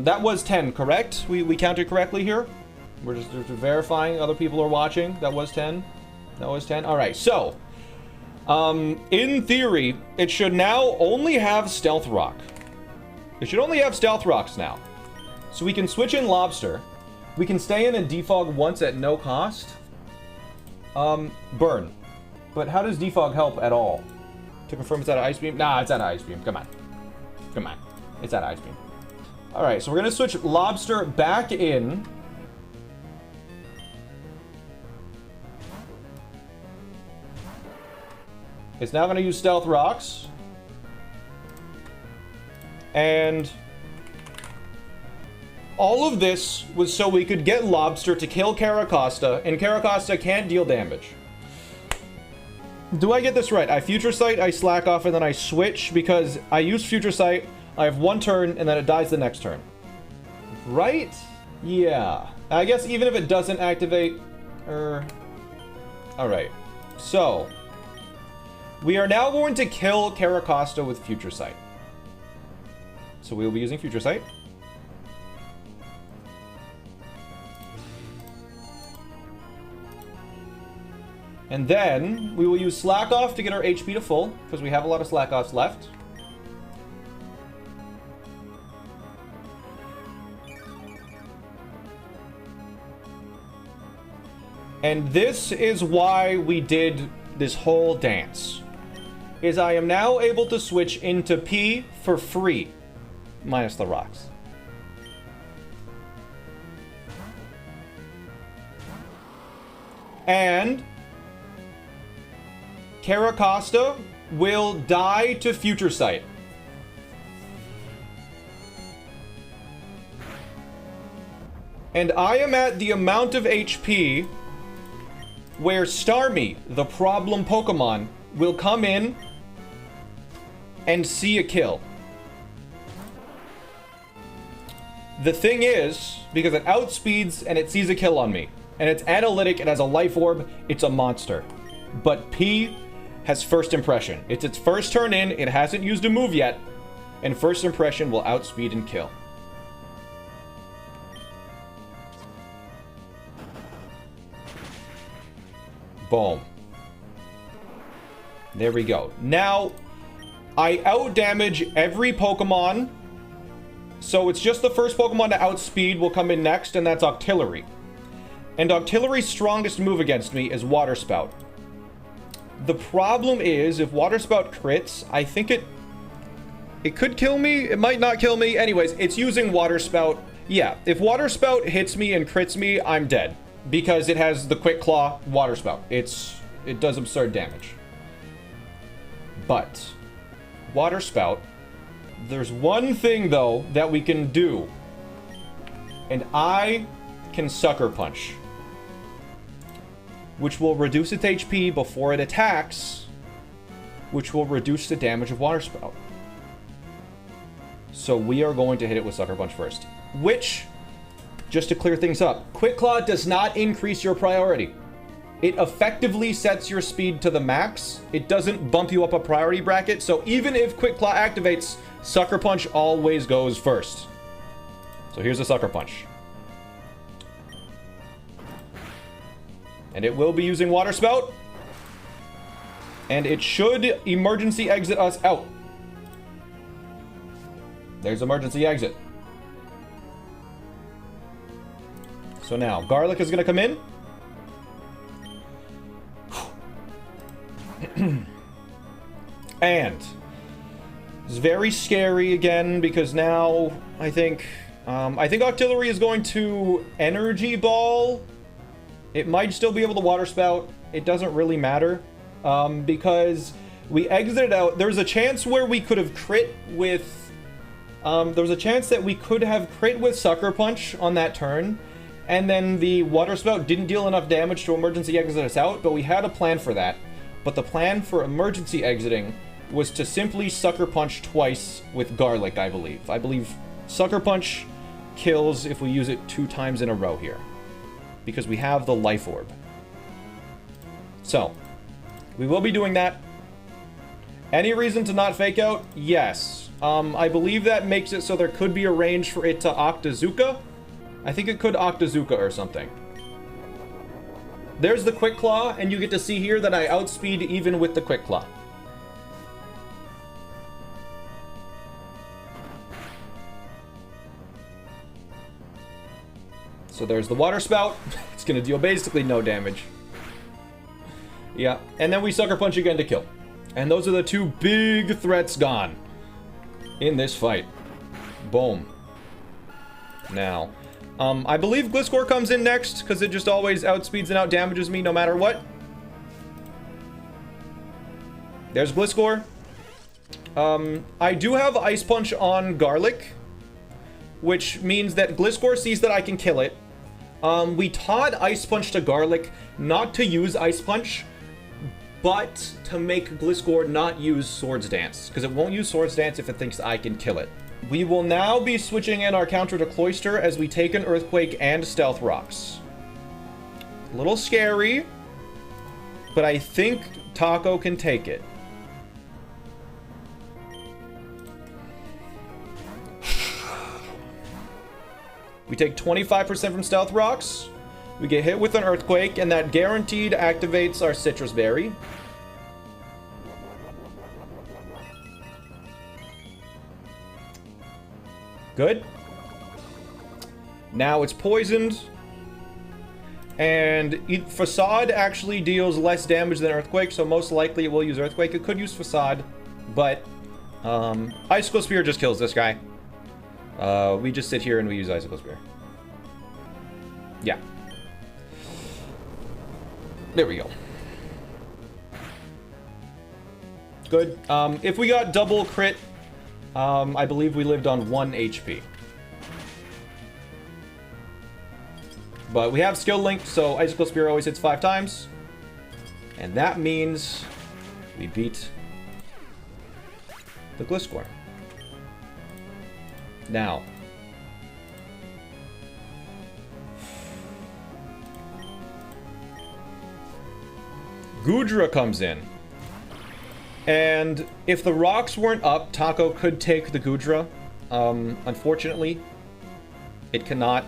That was 10, correct? We counted correctly here? We're just verifying other people are watching. That was 10. That was 10. Alright, so... in theory, it should now only have Stealth Rock. It should only have Stealth Rocks now. So we can switch in Lobster. We can stay in and defog once at no cost. Burn. But how does defog help at all? To confirm it's out of Ice Beam? Nah, it's out of Ice Beam. Come on. Come on. It's out of Ice Beam. Alright, so we're gonna switch Lobster back in. It's now gonna use Stealth Rocks. And all of this was so we could get Lobster to kill Caracosta, and Caracosta can't deal damage. Do I get this right? I Future Sight, I slack off, and then I switch because I use Future Sight, I have one turn, and then it dies the next turn. Right? Yeah. I guess even if it doesn't activate... Alright. So... we are now going to kill Caracosta with Future Sight. So we will be using Future Sight. And then we will use Slack Off to get our HP to full, because we have a lot of Slack Offs left. And this is why we did this whole dance. Is I am now able to switch into P for free, minus the rocks. And Caracosta will die to Future Sight. And I am at the amount of HP where Starmie, the problem Pokemon, will come in and see a kill. The thing is, because it outspeeds and it sees a kill on me, and it's analytic, it has a life orb, it's a monster. But P has first impression. It's its first turn in, it hasn't used a move yet, and first impression will outspeed and kill. Boom. There we go. Now, I outdamage every Pokemon, so it's just the first Pokemon to outspeed will come in next, and that's Octillery. And Octillery's strongest move against me is Water Spout. The problem is, if Water Spout crits, I think it could kill me, it might not kill me. Anyways, it's using Water Spout. Yeah, if Water Spout hits me and crits me, I'm dead. Because it has the Quick Claw Water Spout. It does absurd damage. But, Water Spout, there's one thing, though, that we can do. And I can Sucker Punch. Which will reduce its HP before it attacks. Which will reduce the damage of Water Spout. So we are going to hit it with Sucker Punch first. Which, just to clear things up, Quick Claw does not increase your priority. It effectively sets your speed to the max. It doesn't bump you up a priority bracket. So even if Quick Claw activates, Sucker Punch always goes first. So here's a Sucker Punch. And it will be using Water Spout. And it should emergency exit us out. There's emergency exit. So now, Garlic is going to come in. And it's very scary again because now I think Octillery is going to Energy Ball. It might still be able to Water Spout. It doesn't really matter because we exited out. There's a chance where we could have crit with. There was a chance that we could have crit with Sucker Punch on that turn, And then the water spout didn't deal enough damage to emergency exit us out, but we had a plan for that. But the plan for emergency exiting was to simply Sucker Punch twice with Garlic, I believe. I believe Sucker Punch kills if we use it 2 times in a row here. Because we have the Life Orb. So, we will be doing that. Any reason to not fake out? Yes. I believe that makes it so there could be a range for it to Octazooka. I think it could Octazooka or something. There's the Quick Claw, and you get to see here that I outspeed even with the Quick Claw. So there's the Water Spout. It's gonna deal basically no damage. Yeah, and then we Sucker Punch again to kill. And those are the 2 big threats gone in this fight. Boom. Now, I believe Gliscor comes in next, because it just always outspeeds and outdamages me no matter what. There's Gliscor. I do have Ice Punch on Garlic, which means that Gliscor sees that I can kill it. We taught Ice Punch to Garlic not to use Ice Punch, but to make Gliscor not use Swords Dance, because it won't use Swords Dance if it thinks I can kill it. We will now be switching in our counter to Cloyster as we take an Earthquake and Stealth Rocks. A little scary, but I think Taco can take it. We take 25% from Stealth Rocks. We get hit with an Earthquake, and that guaranteed activates our Citrus Berry. Good. Now it's poisoned. And Facade actually deals less damage than Earthquake, so most likely it will use Earthquake. It could use Facade, but Icicle Spear just kills this guy. We just sit here and we use Icicle Spear. Yeah. There we go. Good. If we got double crit, I believe we lived on 1 HP. But we have Skill Link, so Icicle Spear always hits 5 times. And that means we beat the Gliscor. Now, Goodra comes in. And if the rocks weren't up, Taco could take the Goodra. Unfortunately, it cannot.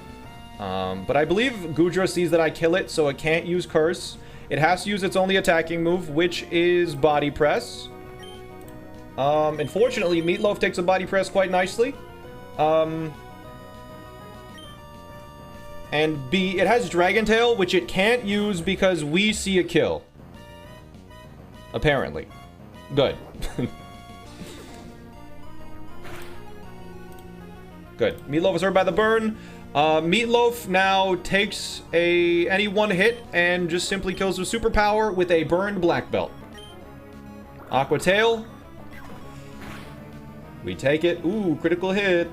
But I believe Goodra sees that I kill it, so it can't use Curse. It has to use its only attacking move, which is Body Press. Unfortunately, Meatloaf takes a Body Press quite nicely. And B, it has Dragon Tail, which it can't use because we see a kill. Apparently. Good. Good. Meatloaf is hurt by the burn. Meatloaf now takes any one hit and just simply kills with superpower with a burned black belt. Aqua Tail. We take it. Ooh, critical hit.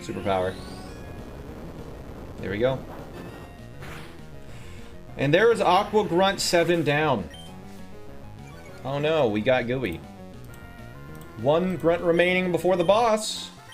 Superpower. There we go. And there is Aqua Grunt 7 down. Oh no, we got Gooey. 1 grunt remaining before the boss.